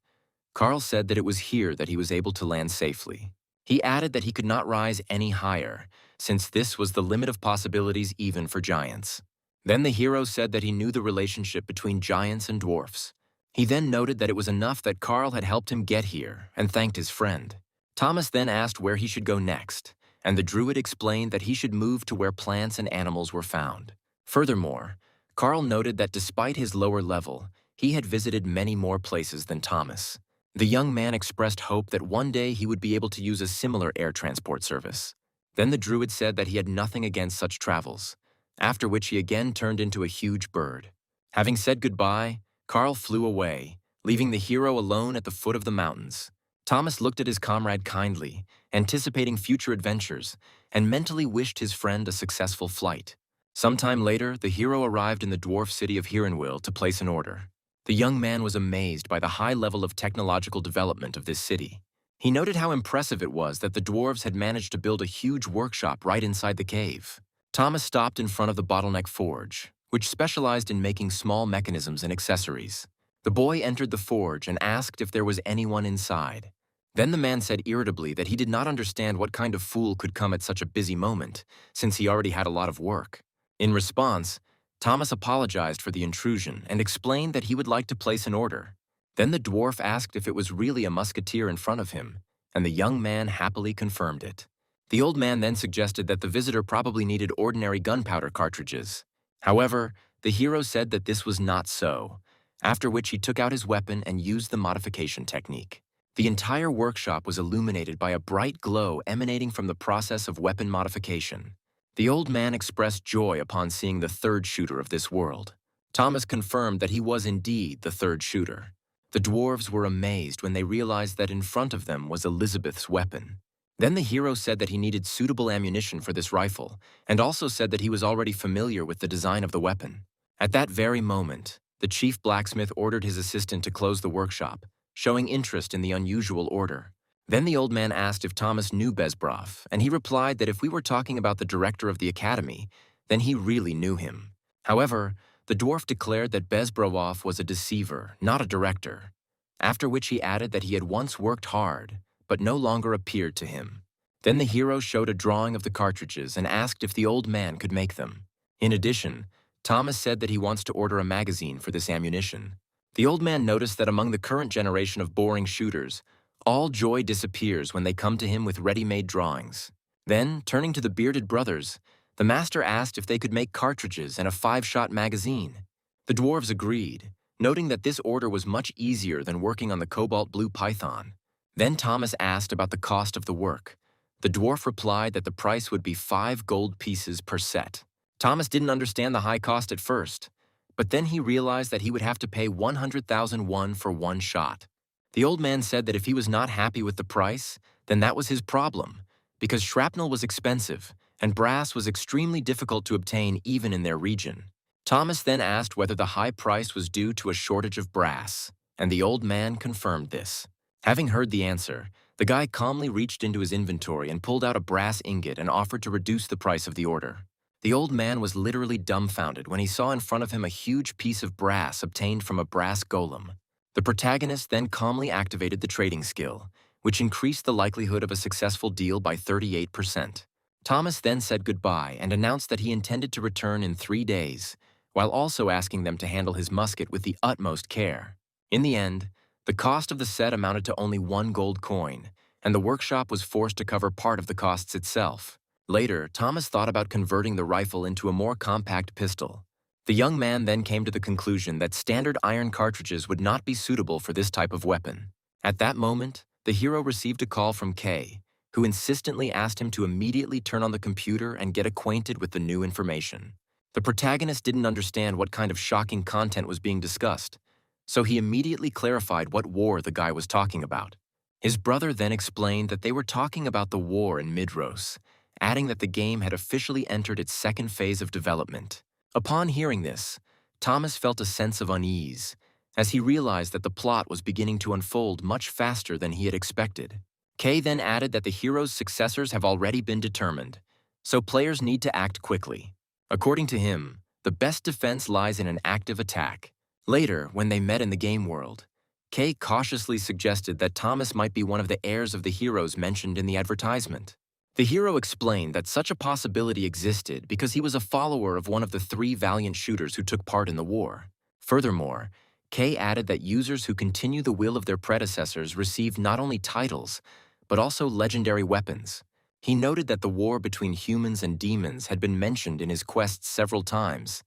Speaker 1: Carl said that it was here that he was able to land safely. He added that he could not rise any higher, since this was the limit of possibilities even for giants. Then the hero said that he knew the relationship between giants and dwarfs. He then noted that it was enough that Carl had helped him get here and thanked his friend. Thomas then asked where he should go next, and the druid explained that he should move to where plants and animals were found. Furthermore, Carl noted that despite his lower level, he had visited many more places than Thomas. The young man expressed hope that one day he would be able to use a similar air transport service. Then the druid said that he had nothing against such travels, after which he again turned into a huge bird. Having said goodbye, Carl flew away, leaving the hero alone at the foot of the mountains. Thomas looked at his comrade kindly, anticipating future adventures, and mentally wished his friend a successful flight. Sometime later, the hero arrived in the dwarf city of Hirenwil to place an order. The young man was amazed by the high level of technological development of this city. He noted how impressive it was that the dwarves had managed to build a huge workshop right inside the cave. Thomas stopped in front of the bottleneck forge, which specialized in making small mechanisms and accessories. The boy entered the forge and asked if there was anyone inside. Then the man said irritably that he did not understand what kind of fool could come at such a busy moment, since he already had a lot of work. In response, Thomas apologized for the intrusion and explained that he would like to place an order. Then the dwarf asked if it was really a musketeer in front of him, and the young man happily confirmed it. The old man then suggested that the visitor probably needed ordinary gunpowder cartridges. However, the hero said that this was not so, after which he took out his weapon and used the modification technique. The entire workshop was illuminated by a bright glow emanating from the process of weapon modification. The old man expressed joy upon seeing the third shooter of this world. Thomas confirmed that he was indeed the third shooter. The dwarves were amazed when they realized that in front of them was Elizabeth's weapon. Then the hero said that he needed suitable ammunition for this rifle, and also said that he was already familiar with the design of the weapon. At that very moment, the chief blacksmith ordered his assistant to close the workshop, showing interest in the unusual order. Then the old man asked if Thomas knew Bezbrov, and he replied that if we were talking about the director of the academy, then he really knew him. However, the dwarf declared that Bezbrov was a deceiver, not a director, after which he added that he had once worked hard, but no longer appeared to him. Then the hero showed a drawing of the cartridges and asked if the old man could make them. In addition, Thomas said that he wants to order a magazine for this ammunition. The old man noticed that among the current generation of boring shooters, all joy disappears when they come to him with ready-made drawings. Then, turning to the bearded brothers, the master asked if they could make cartridges and a 5-shot magazine. The dwarves agreed, noting that this order was much easier than working on the cobalt blue python. Then Thomas asked about the cost of the work. The dwarf replied that the price would be 5 gold pieces per set. Thomas didn't understand the high cost at first, but then he realized that he would have to pay 100,000 won for 1 shot. The old man said that if he was not happy with the price, then that was his problem, because shrapnel was expensive, and brass was extremely difficult to obtain even in their region. Thomas then asked whether the high price was due to a shortage of brass, and the old man confirmed this. Having heard the answer, the guy calmly reached into his inventory and pulled out a brass ingot and offered to reduce the price of the order. The old man was literally dumbfounded when he saw in front of him a huge piece of brass obtained from a brass golem. The protagonist then calmly activated the trading skill, which increased the likelihood of a successful deal by 38%. Thomas then said goodbye and announced that he intended to return in 3 days, while also asking them to handle his musket with the utmost care. In the end, the cost of the set amounted to only 1 gold coin, and the workshop was forced to cover part of the costs itself. Later, Thomas thought about converting the rifle into a more compact pistol. The young man then came to the conclusion that standard iron cartridges would not be suitable for this type of weapon. At that moment, the hero received a call from Kay, who insistently asked him to immediately turn on the computer and get acquainted with the new information. The protagonist didn't understand what kind of shocking content was being discussed, so he immediately clarified what war the guy was talking about. His brother then explained that they were talking about the war in Midros, adding that the game had officially entered its second phase of development. Upon hearing this, Thomas felt a sense of unease, as he realized that the plot was beginning to unfold much faster than he had expected. Kay then added that the hero's successors have already been determined, so players need to act quickly. According to him, the best defense lies in an active attack. Later, when they met in the game world, Kay cautiously suggested that Thomas might be one of the heirs of the heroes mentioned in the advertisement. The hero explained that such a possibility existed because he was a follower of one of the 3 valiant shooters who took part in the war. Furthermore, Kay added that users who continue the will of their predecessors received not only titles, but also legendary weapons. He noted that the war between humans and demons had been mentioned in his quests several times,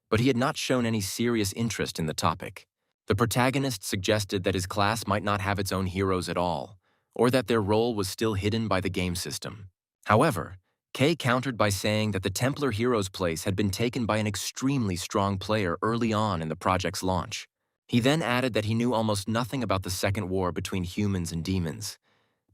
Speaker 1: but he had not shown any serious interest in the topic. The protagonist suggested that his class might not have its own heroes at all, or that their role was still hidden by the game system. However, Kay countered by saying that the Templar hero's place had been taken by an extremely strong player early on in the project's launch. He then added that he knew almost nothing about the second war between humans and demons,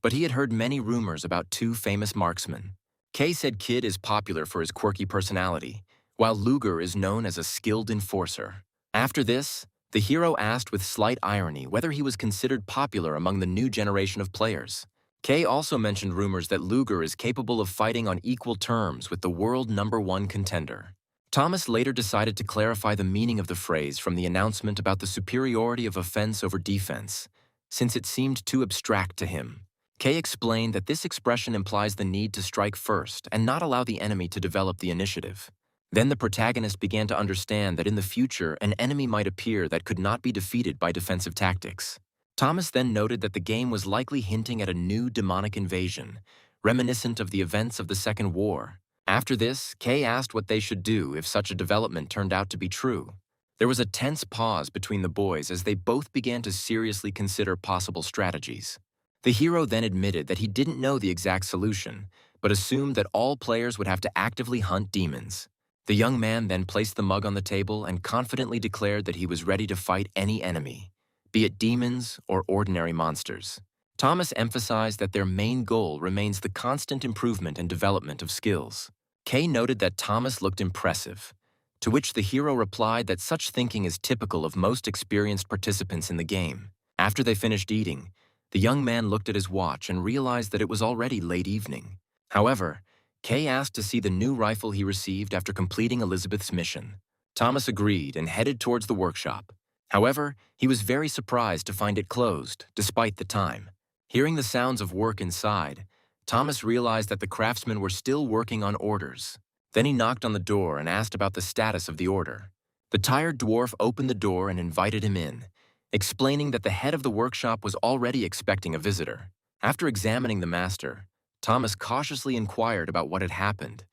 Speaker 1: but he had heard many rumors about 2 famous marksmen. Kay said Kid is popular for his quirky personality, while Luger is known as a skilled enforcer. After this, the hero asked with slight irony whether he was considered popular among the new generation of players. Kay also mentioned rumors that Luger is capable of fighting on equal terms with the world #1 contender. Thomas later decided to clarify the meaning of the phrase from the announcement about the superiority of offense over defense, since it seemed too abstract to him. Kay explained that this expression implies the need to strike first and not allow the enemy to develop the initiative. Then the protagonist began to understand that in the future an enemy might appear that could not be defeated by defensive tactics. Thomas then noted that the game was likely hinting at a new demonic invasion, reminiscent of the events of the Second War. After this, Kay asked what they should do if such a development turned out to be true. There was a tense pause between the boys as they both began to seriously consider possible strategies. The hero then admitted that he didn't know the exact solution, but assumed that all players would have to actively hunt demons. The young man then placed the mug on the table and confidently declared that he was ready to fight any enemy, be it demons or ordinary monsters. Thomas emphasized that their main goal remains the constant improvement and development of skills. Kay noted that Thomas looked impressive, to which the hero replied that such thinking is typical of most experienced participants in the game. After they finished eating, the young man looked at his watch and realized that it was already late evening. However, Kay asked to see the new rifle he received after completing Elizabeth's mission. Thomas agreed and headed towards the workshop. However, he was very surprised to find it closed, despite the time. Hearing the sounds of work inside, Thomas realized that the craftsmen were still working on orders. Then he knocked on the door and asked about the status of the order. The tired dwarf opened the door and invited him in, explaining that the head of the workshop was already expecting a visitor. After examining the master, Thomas cautiously inquired about what had happened,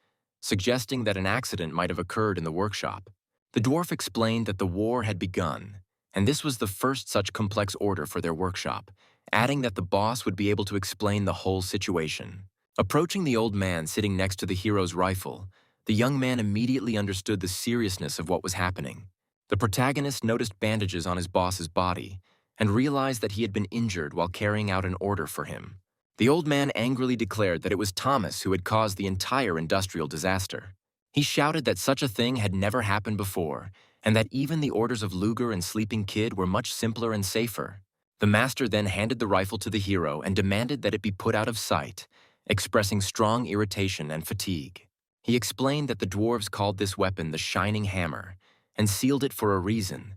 Speaker 1: suggesting that an accident might have occurred in the workshop. The dwarf explained that the war had begun, and this was the first such complex order for their workshop, adding that the boss would be able to explain the whole situation. Approaching the old man sitting next to the hero's rifle, the young man immediately understood the seriousness of what was happening. The protagonist noticed bandages on his boss's body and realized that he had been injured while carrying out an order for him. The old man angrily declared that it was Thomas who had caused the entire industrial disaster. He shouted that such a thing had never happened before, and that even the orders of Luger and Sleeping Kid were much simpler and safer. The master then handed the rifle to the hero and demanded that it be put out of sight, expressing strong irritation and fatigue. He explained that the dwarves called this weapon the Shining Hammer, and sealed it for a reason.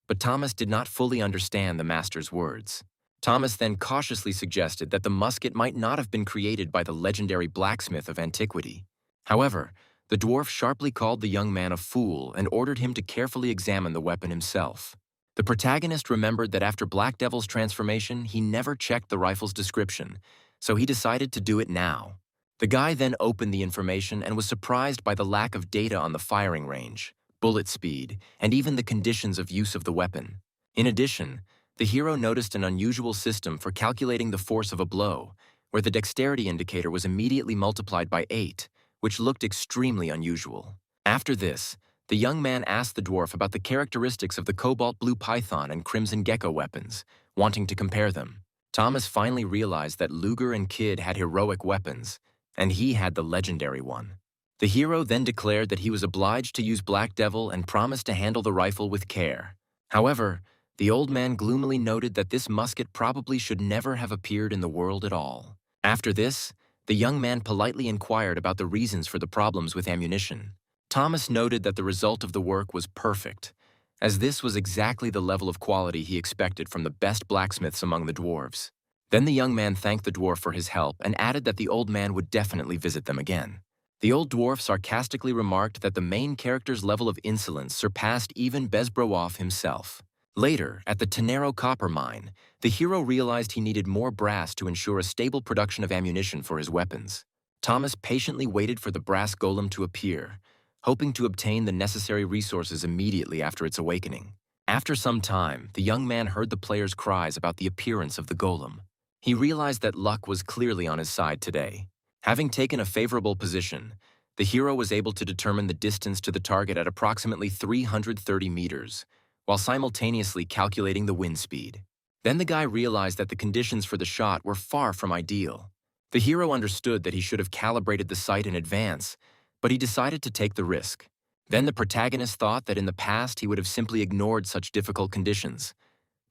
Speaker 1: But Thomas did not fully understand the master's words. Thomas then cautiously suggested that the musket might not have been created by the legendary blacksmith of antiquity. However, the dwarf sharply called the young man a fool and ordered him to carefully examine the weapon himself. The protagonist remembered that after Black Devil's transformation, he never checked the rifle's description, so he decided to do it now. The guy then opened the information and was surprised by the lack of data on the firing range, bullet speed, and even the conditions of use of the weapon. In addition, the hero noticed an unusual system for calculating the force of a blow, where the dexterity indicator was immediately multiplied by 8, which looked extremely unusual. After this, the young man asked the dwarf about the characteristics of the cobalt blue python and crimson gecko weapons, wanting to compare them. Thomas finally realized that Luger and Kidd had heroic weapons, and he had the legendary one. The hero then declared that he was obliged to use Black Devil and promised to handle the rifle with care. However, the old man gloomily noted that this musket probably should never have appeared in the world at all. After this, the young man politely inquired about the reasons for the problems with ammunition. Thomas noted that the result of the work was perfect, as this was exactly the level of quality he expected from the best blacksmiths among the dwarves. Then the young man thanked the dwarf for his help and added that the old man would definitely visit them again. The old dwarf sarcastically remarked that the main character's level of insolence surpassed even Bezbrowoff himself. Later, at the Tenero copper mine, the hero realized he needed more brass to ensure a stable production of ammunition for his weapons. Thomas patiently waited for the brass golem to appear, hoping to obtain the necessary resources immediately after its awakening. After some time, the young man heard the players' cries about the appearance of the golem. He realized that luck was clearly on his side today. Having taken a favorable position, the hero was able to determine the distance to the target at approximately 330 meters, while simultaneously calculating the wind speed. Then the guy realized that the conditions for the shot were far from ideal. The hero understood that he should have calibrated the sight in advance, but he decided to take the risk. Then the protagonist thought that in the past he would have simply ignored such difficult conditions,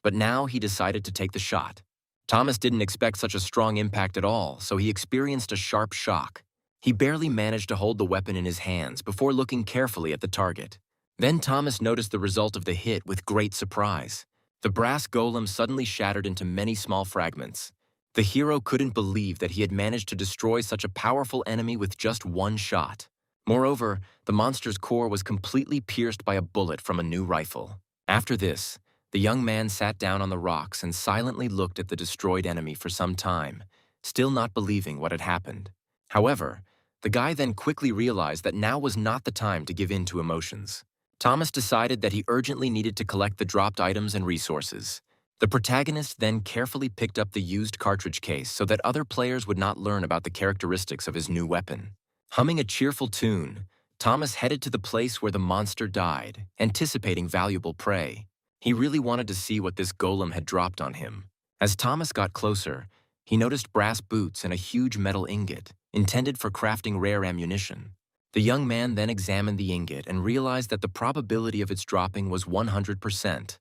Speaker 1: but now he decided to take the shot. Thomas didn't expect such a strong impact at all, so he experienced a sharp shock. He barely managed to hold the weapon in his hands before looking carefully at the target. Then Thomas noticed the result of the hit with great surprise. The brass golem suddenly shattered into many small fragments. The hero couldn't believe that he had managed to destroy such a powerful enemy with just one shot. Moreover, the monster's core was completely pierced by a bullet from a new rifle. After this, the young man sat down on the rocks and silently looked at the destroyed enemy for some time, still not believing what had happened. However, the guy then quickly realized that now was not the time to give in to emotions. Thomas decided that he urgently needed to collect the dropped items and resources. The protagonist then carefully picked up the used cartridge case so that other players would not learn about the characteristics of his new weapon. Humming a cheerful tune, Thomas headed to the place where the monster died, anticipating valuable prey. He really wanted to see what this golem had dropped on him. As Thomas got closer, he noticed brass boots and a huge metal ingot, intended for crafting rare ammunition. The young man then examined the ingot and realized that the probability of its dropping was 100%,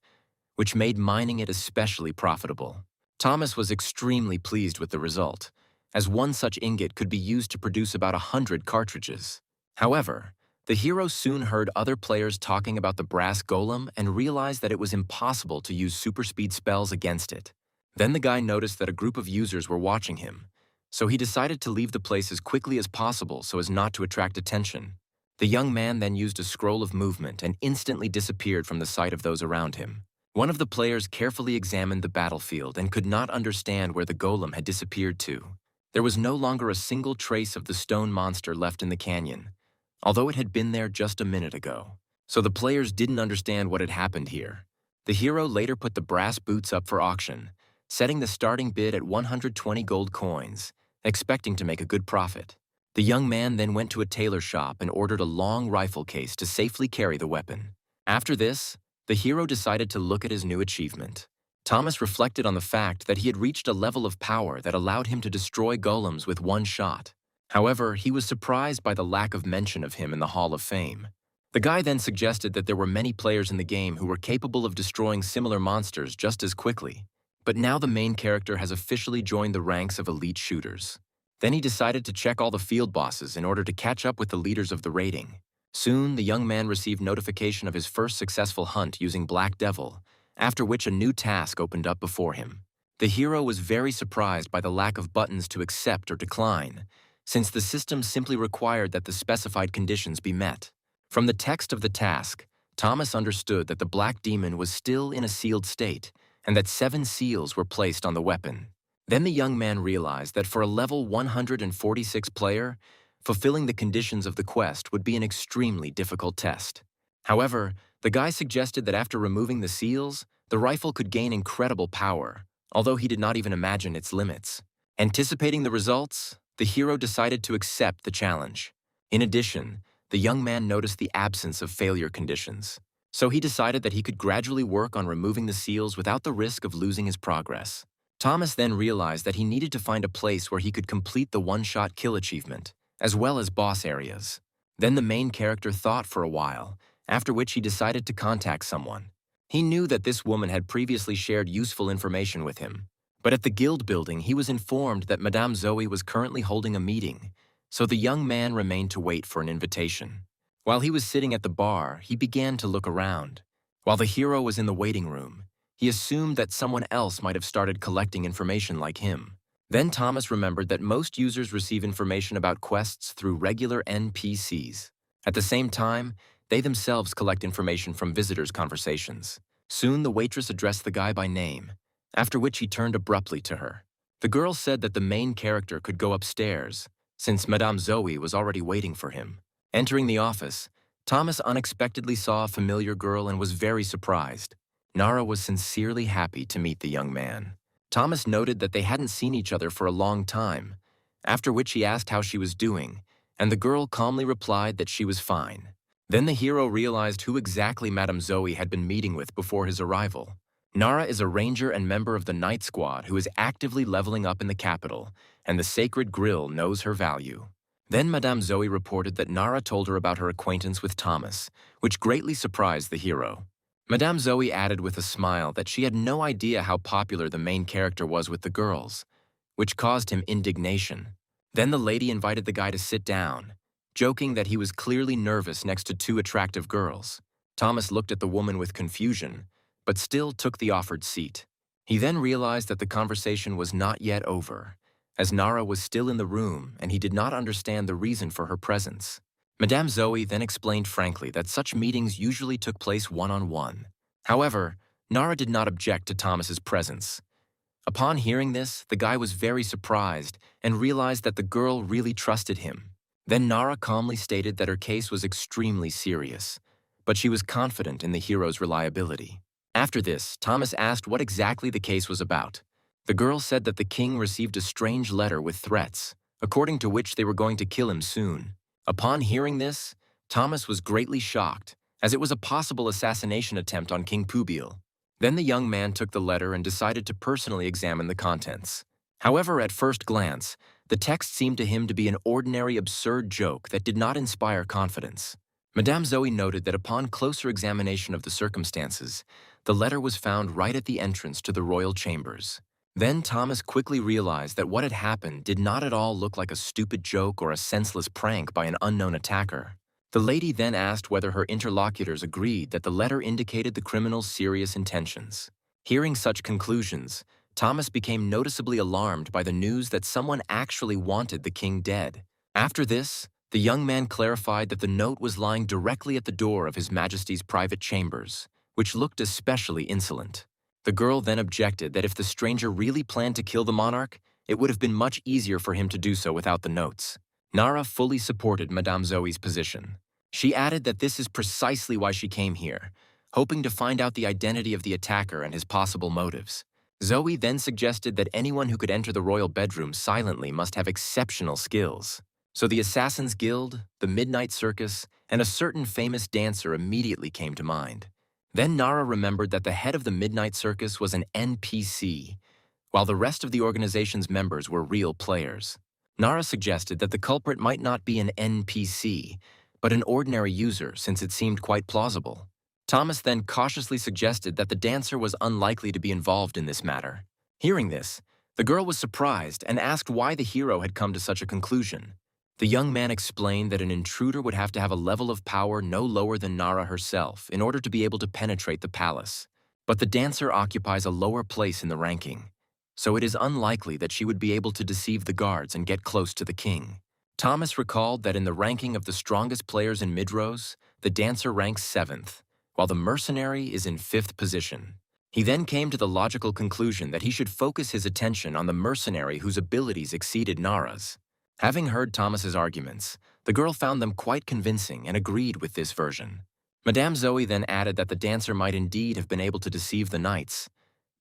Speaker 1: which made mining it especially profitable. Thomas was extremely pleased with the result, as one such ingot could be used to produce about 100 cartridges. However, the hero soon heard other players talking about the brass golem and realized that it was impossible to use super speed spells against it. Then the guy noticed that a group of users were watching him, so he decided to leave the place as quickly as possible so as not to attract attention. The young man then used a scroll of movement and instantly disappeared from the sight of those around him. One of the players carefully examined the battlefield and could not understand where the golem had disappeared to. There was no longer a single trace of the stone monster left in the canyon, although it had been there just a minute ago. So the players didn't understand what had happened here. The hero later put the brass boots up for auction, setting the starting bid at 120 gold coins, expecting to make a good profit. The young man then went to a tailor shop and ordered a long rifle case to safely carry the weapon. After this, the hero decided to look at his new achievement. Thomas reflected on the fact that he had reached a level of power that allowed him to destroy golems with one shot. However, he was surprised by the lack of mention of him in the Hall of Fame. The guy then suggested that there were many players in the game who were capable of destroying similar monsters just as quickly, but now the main character has officially joined the ranks of elite shooters. Then he decided to check all the field bosses in order to catch up with the leaders of the rating. Soon, the young man received notification of his first successful hunt using Black Devil, after which a new task opened up before him. The hero was very surprised by the lack of buttons to accept or decline, since the system simply required that the specified conditions be met. From the text of the task, Thomas understood that the Black Demon was still in a sealed state, and that 7 seals were placed on the weapon. Then the young man realized that for a level 146 player, fulfilling the conditions of the quest would be an extremely difficult test. However, the guy suggested that after removing the seals, the rifle could gain incredible power, although he did not even imagine its limits. Anticipating the results, the hero decided to accept the challenge. In addition, the young man noticed the absence of failure conditions, so he decided that he could gradually work on removing the seals without the risk of losing his progress. Thomas then realized that he needed to find a place where he could complete the one-shot kill achievement, as well as boss areas. Then the main character thought for a while, after which he decided to contact someone. He knew that this woman had previously shared useful information with him. But at the guild building, he was informed that Madame Zoe was currently holding a meeting, so the young man remained to wait for an invitation. While he was sitting at the bar, he began to look around. While the hero was in the waiting room, he assumed that someone else might have started collecting information like him. Then Thomas remembered that most users receive information about quests through regular NPCs. At the same time, they themselves collect information from visitors' conversations. Soon the waitress addressed the guy by name, after which he turned abruptly to her. The girl said that the main character could go upstairs, since Madame Zoe was already waiting for him. Entering the office, Thomas unexpectedly saw a familiar girl and was very surprised. Nara was sincerely happy to meet the young man. Thomas noted that they hadn't seen each other for a long time, after which he asked how she was doing, and the girl calmly replied that she was fine. Then the hero realized who exactly Madame Zoe had been meeting with before his arrival. Nara is a ranger and member of the Night Squad who is actively leveling up in the capital, and the Sacred Grill knows her value. Then Madame Zoe reported that Nara told her about her acquaintance with Thomas, which greatly surprised the hero. Madame Zoe added with a smile that she had no idea how popular the main character was with the girls, which caused him indignation. Then the lady invited the guy to sit down, joking that he was clearly nervous next to two attractive girls. Thomas looked at the woman with confusion, but still took the offered seat. He then realized that the conversation was not yet over, as Nara was still in the room and he did not understand the reason for her presence. Madame Zoe then explained frankly that such meetings usually took place one-on-one. However, Nara did not object to Thomas's presence. Upon hearing this, the guy was very surprised and realized that the girl really trusted him. Then Nara calmly stated that her case was extremely serious, but she was confident in the hero's reliability. After this, Thomas asked what exactly the case was about. The girl said that the king received a strange letter with threats, according to which they were going to kill him soon. Upon hearing this, Thomas was greatly shocked, as it was a possible assassination attempt on King Pubil. Then the young man took the letter and decided to personally examine the contents. However, at first glance, the text seemed to him to be an ordinary absurd joke that did not inspire confidence. Madame Zoe noted that upon closer examination of the circumstances, the letter was found right at the entrance to the royal chambers. Then Thomas quickly realized that what had happened did not at all look like a stupid joke or a senseless prank by an unknown attacker. The lady then asked whether her interlocutors agreed that the letter indicated the criminal's serious intentions. Hearing such conclusions, Thomas became noticeably alarmed by the news that someone actually wanted the king dead. After this, the young man clarified that the note was lying directly at the door of His Majesty's private chambers, which looked especially insolent. The girl then objected that if the stranger really planned to kill the monarch, it would have been much easier for him to do so without the notes. Nara fully supported Madame Zoe's position. She added that this is precisely why she came here, hoping to find out the identity of the attacker and his possible motives. Zoe then suggested that anyone who could enter the royal bedroom silently must have exceptional skills. So the Assassin's Guild, the Midnight Circus, and a certain famous dancer immediately came to mind. Then Nara remembered that the head of the Midnight Circus was an NPC, while the rest of the organization's members were real players. Nara suggested that the culprit might not be an NPC, but an ordinary user, since it seemed quite plausible. Thomas then cautiously suggested that the dancer was unlikely to be involved in this matter. Hearing this, the girl was surprised and asked why the hero had come to such a conclusion. The young man explained that an intruder would have to have a level of power no lower than Nara herself in order to be able to penetrate the palace. But the dancer occupies a lower place in the ranking, so it is unlikely that she would be able to deceive the guards and get close to the king. Thomas recalled that in the ranking of the strongest players in Midros, the dancer ranks 7th, while the mercenary is in 5th position. He then came to the logical conclusion that he should focus his attention on the mercenary whose abilities exceeded Nara's. Having heard Thomas's arguments, the girl found them quite convincing and agreed with this version. Madame Zoe then added that the dancer might indeed have been able to deceive the knights,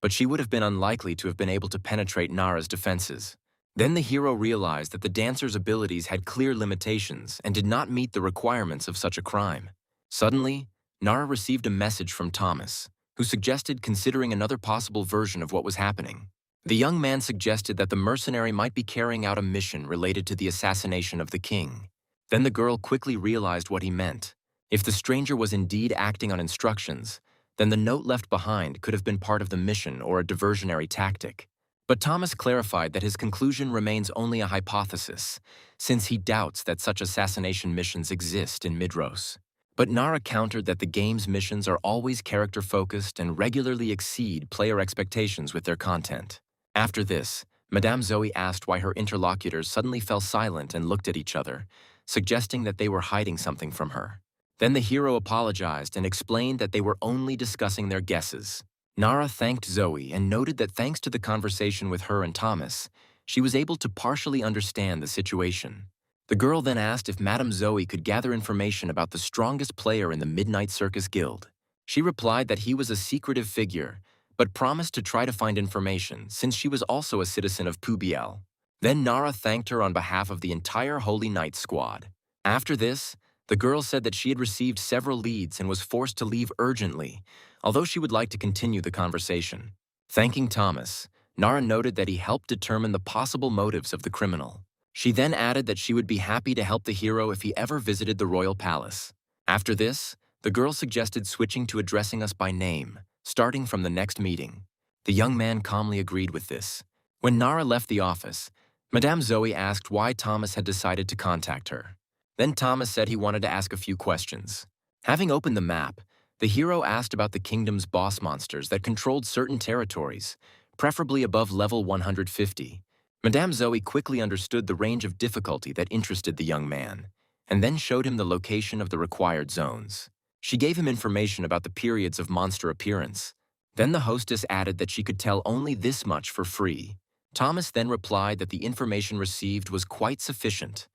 Speaker 1: but she would have been unlikely to have been able to penetrate Nara's defenses. Then the hero realized that the dancer's abilities had clear limitations and did not meet the requirements of such a crime. Suddenly, Nara received a message from Thomas, who suggested considering another possible version of what was happening. The young man suggested that the mercenary might be carrying out a mission related to the assassination of the king. Then the girl quickly realized what he meant. If the stranger was indeed acting on instructions, then the note left behind could have been part of the mission or a diversionary tactic. But Thomas clarified that his conclusion remains only a hypothesis, since he doubts that such assassination missions exist in Midros. But Nara countered that the game's missions are always character-focused and regularly exceed player expectations with their content. After this, Madame Zoe asked why her interlocutors suddenly fell silent and looked at each other, suggesting that they were hiding something from her. Then the hero apologized and explained that they were only discussing their guesses. Nara thanked Zoe and noted that thanks to the conversation with her and Thomas, she was able to partially understand the situation. The girl then asked if Madame Zoe could gather information about the strongest player in the Midnight Circus Guild. She replied that he was a secretive figure, but promised to try to find information since she was also a citizen of Pubiel. Then Nara thanked her on behalf of the entire Holy Knight squad. After this, the girl said that she had received several leads and was forced to leave urgently, although she would like to continue the conversation. Thanking Thomas, Nara noted that he helped determine the possible motives of the criminal. She then added that she would be happy to help the hero if he ever visited the royal palace. After this, the girl suggested switching to addressing us by name, starting from the next meeting. The young man calmly agreed with this. When Nara left the office, Madame Zoe asked why Thomas had decided to contact her. Then Thomas said he wanted to ask a few questions. Having opened the map, the hero asked about the kingdom's boss monsters that controlled certain territories, preferably above level 150. Madame Zoe quickly understood the range of difficulty that interested the young man, and then showed him the location of the required zones. She gave him information about the periods of monster appearance. Then the hostess added that she could tell only this much for free. Thomas then replied that the information received was quite sufficient,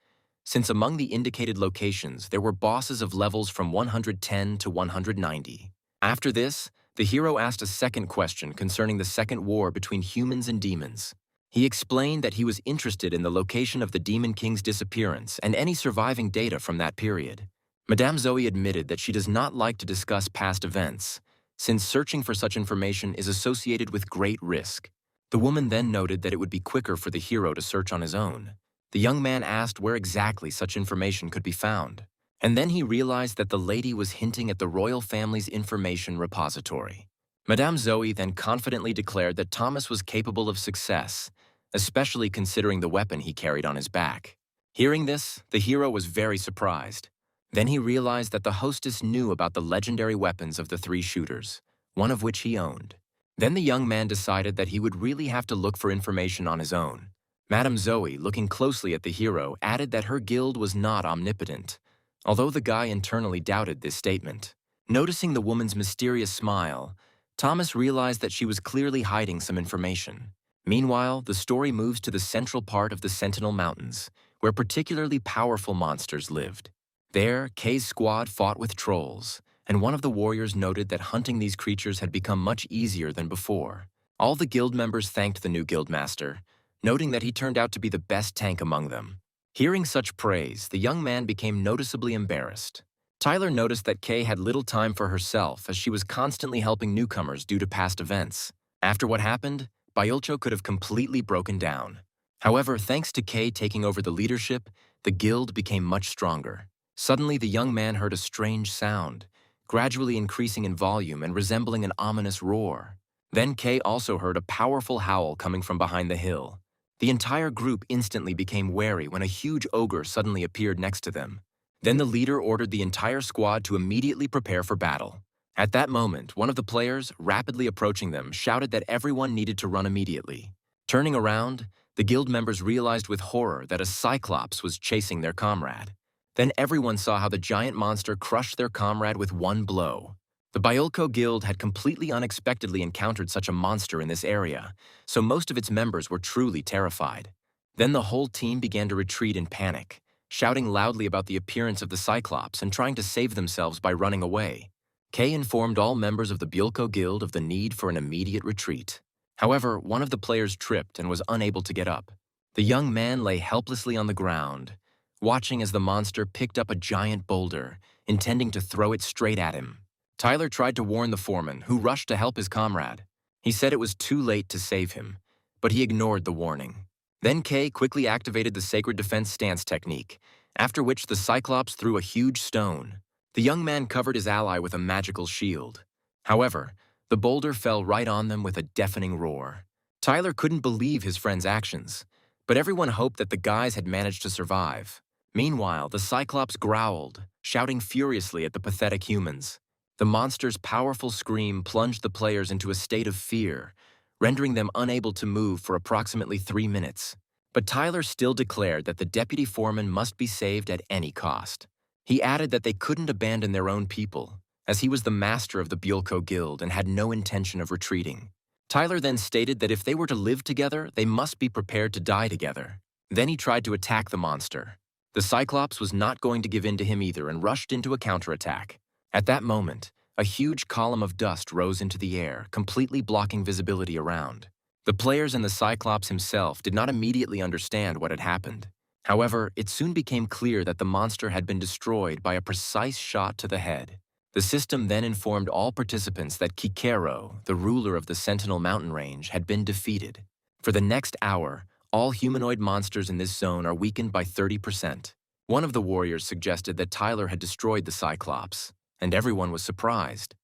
Speaker 1: since among the indicated locations there were bosses of levels from 110 to 190. After this, the hero asked a second question concerning the second war between humans and demons. He explained that he was interested in the location of the Demon King's disappearance and any surviving data from that period. Madame Zoe admitted that she does not like to discuss past events, since searching for such information is associated with great risk. The woman then noted that it would be quicker for the hero to search on his own. The young man asked where exactly such information could be found, and then he realized that the lady was hinting at the royal family's information repository. Madame Zoe then confidently declared that Thomas was capable of success, especially considering the weapon he carried on his back. Hearing this, the hero was very surprised. Then he realized that the hostess knew about the legendary weapons of the three shooters, one of which he owned. Then the young man decided that he would really have to look for information on his own. Madame Zoe, looking closely at the hero, added that her guild was not omnipotent, although the guy internally doubted this statement. Noticing the woman's mysterious smile, Thomas realized that she was clearly hiding some information. Meanwhile, the story moves to the central part of the Sentinel Mountains, where particularly powerful monsters lived. There, Kay's squad fought with trolls, and one of the warriors noted that hunting these creatures had become much easier than before. All the guild members thanked the new guildmaster, noting that he turned out to be the best tank among them. Hearing such praise, the young man became noticeably embarrassed. Tyler noticed that Kay had little time for herself as she was constantly helping newcomers due to past events. After what happened, Byulcho could have completely broken down. However, thanks to Kay taking over the leadership, the guild became much stronger. Suddenly, the young man heard a strange sound, gradually increasing in volume and resembling an ominous roar. Then Kay also heard a powerful howl coming from behind the hill. The entire group instantly became wary when a huge ogre suddenly appeared next to them. Then the leader ordered the entire squad to immediately prepare for battle. At that moment, one of the players, rapidly approaching them, shouted that everyone needed to run immediately. Turning around, the guild members realized with horror that a cyclops was chasing their comrade. Then everyone saw how the giant monster crushed their comrade with one blow. The Byulcho Guild had completely unexpectedly encountered such a monster in this area, so most of its members were truly terrified. Then the whole team began to retreat in panic, shouting loudly about the appearance of the Cyclops and trying to save themselves by running away. Kay informed all members of the Byulcho Guild of the need for an immediate retreat. However, one of the players tripped and was unable to get up. The young man lay helplessly on the ground, watching as the monster picked up a giant boulder, intending to throw it straight at him. Tyler tried to warn the foreman, who rushed to help his comrade. He said it was too late to save him, but he ignored the warning. Then Kay quickly activated the sacred defense stance technique, after which the Cyclops threw a huge stone. The young man covered his ally with a magical shield. However, the boulder fell right on them with a deafening roar. Tyler couldn't believe his friend's actions, but everyone hoped that the guys had managed to survive. Meanwhile, the Cyclops growled, shouting furiously at the pathetic humans. The monster's powerful scream plunged the players into a state of fear, rendering them unable to move for approximately 3 minutes. But Tyler still declared that the deputy foreman must be saved at any cost. He added that they couldn't abandon their own people, as he was the master of the Buellco Guild and had no intention of retreating. Tyler then stated that if they were to live together, they must be prepared to die together. Then he tried to attack the monster. The Cyclops was not going to give in to him either and rushed into a counterattack. At that moment, a huge column of dust rose into the air, completely blocking visibility around. The players and the Cyclops himself did not immediately understand what had happened. However, it soon became clear that the monster had been destroyed by a precise shot to the head. The system then informed all participants that Kikero, the ruler of the Sentinel mountain range, had been defeated. For the next hour, all humanoid monsters in this zone are weakened by 30%. One of the warriors suggested that Tyler had destroyed the Cyclops, and everyone was surprised,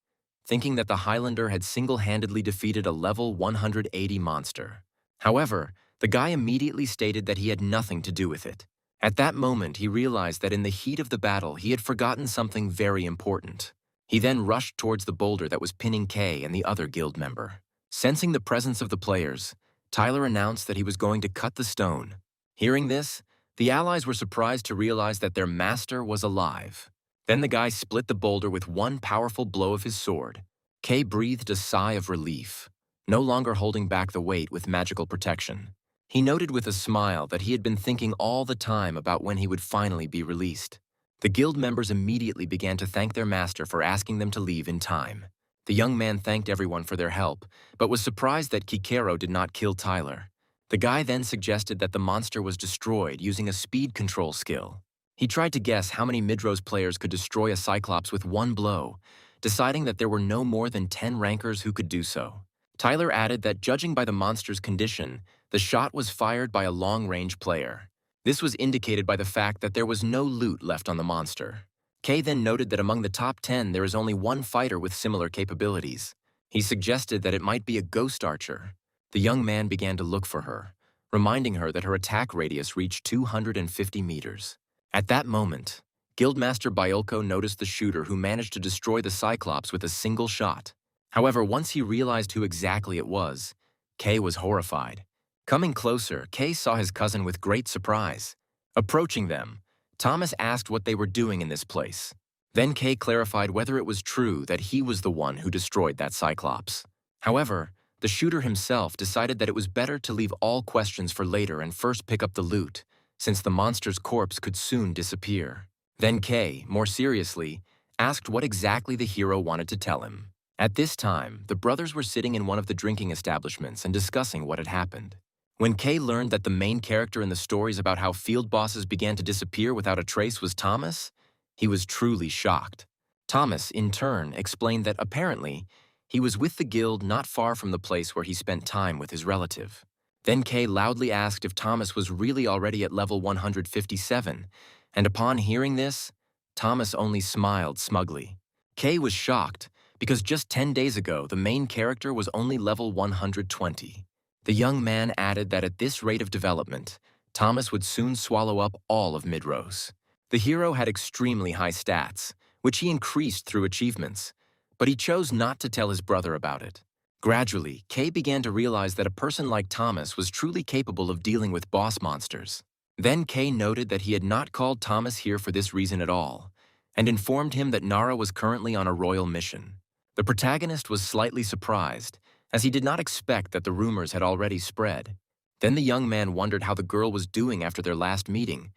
Speaker 1: thinking that the Highlander had single-handedly defeated a level 180 monster. However, the guy immediately stated that he had nothing to do with it. At that moment, he realized that in the heat of the battle, he had forgotten something very important. He then rushed towards the boulder that was pinning Kay and the other guild member. Sensing the presence of the players, Tyler announced that he was going to cut the stone. Hearing this, the allies were surprised to realize that their master was alive. Then the guy split the boulder with one powerful blow of his sword. Kay breathed a sigh of relief, no longer holding back the weight with magical protection. He noted with a smile that he had been thinking all the time about when he would finally be released. The guild members immediately began to thank their master for asking them to leave in time. The young man thanked everyone for their help, but was surprised that Kikero did not kill Tyler. The guy then suggested that the monster was destroyed using a speed control skill. He tried to guess how many Midros players could destroy a Cyclops with one blow, deciding that there were no more than 10 rankers who could do so. Tyler added that judging by the monster's condition, the shot was fired by a long-range player. This was indicated by the fact that there was no loot left on the monster. Kay then noted that among the top 10 there is only one fighter with similar capabilities. He suggested that it might be a ghost archer. The young man began to look for her, reminding her that her attack radius reached 250 meters. At that moment, Guildmaster Buellco noticed the shooter who managed to destroy the Cyclops with a single shot. However, once he realized who exactly it was, Kay was horrified. Coming closer, Kay saw his cousin with great surprise. Approaching them, Thomas asked what they were doing in this place. Then Kay clarified whether it was true that he was the one who destroyed that Cyclops. However, the shooter himself decided that it was better to leave all questions for later and first pick up the loot, since the monster's corpse could soon disappear. Then Kay, more seriously, asked what exactly the hero wanted to tell him. At this time, the brothers were sitting in one of the drinking establishments and discussing what had happened. When Kay learned that the main character in the stories about how field bosses began to disappear without a trace was Thomas, he was truly shocked. Thomas, in turn, explained that apparently, he was with the guild not far from the place where he spent time with his relative. Then Kay loudly asked if Thomas was really already at level 157, and upon hearing this, Thomas only smiled smugly. Kay was shocked, because just 10 days ago, the main character was only level 120. The young man added that at this rate of development, Thomas would soon swallow up all of Midros. The hero had extremely high stats, which he increased through achievements, but he chose not to tell his brother about it. Gradually, Kay began to realize that a person like Thomas was truly capable of dealing with boss monsters. Then Kay noted that he had not called Thomas here for this reason at all, and informed him that Nara was currently on a royal mission. The protagonist was slightly surprised, as he did not expect that the rumors had already spread. Then the young man wondered how the girl was doing after their last meeting,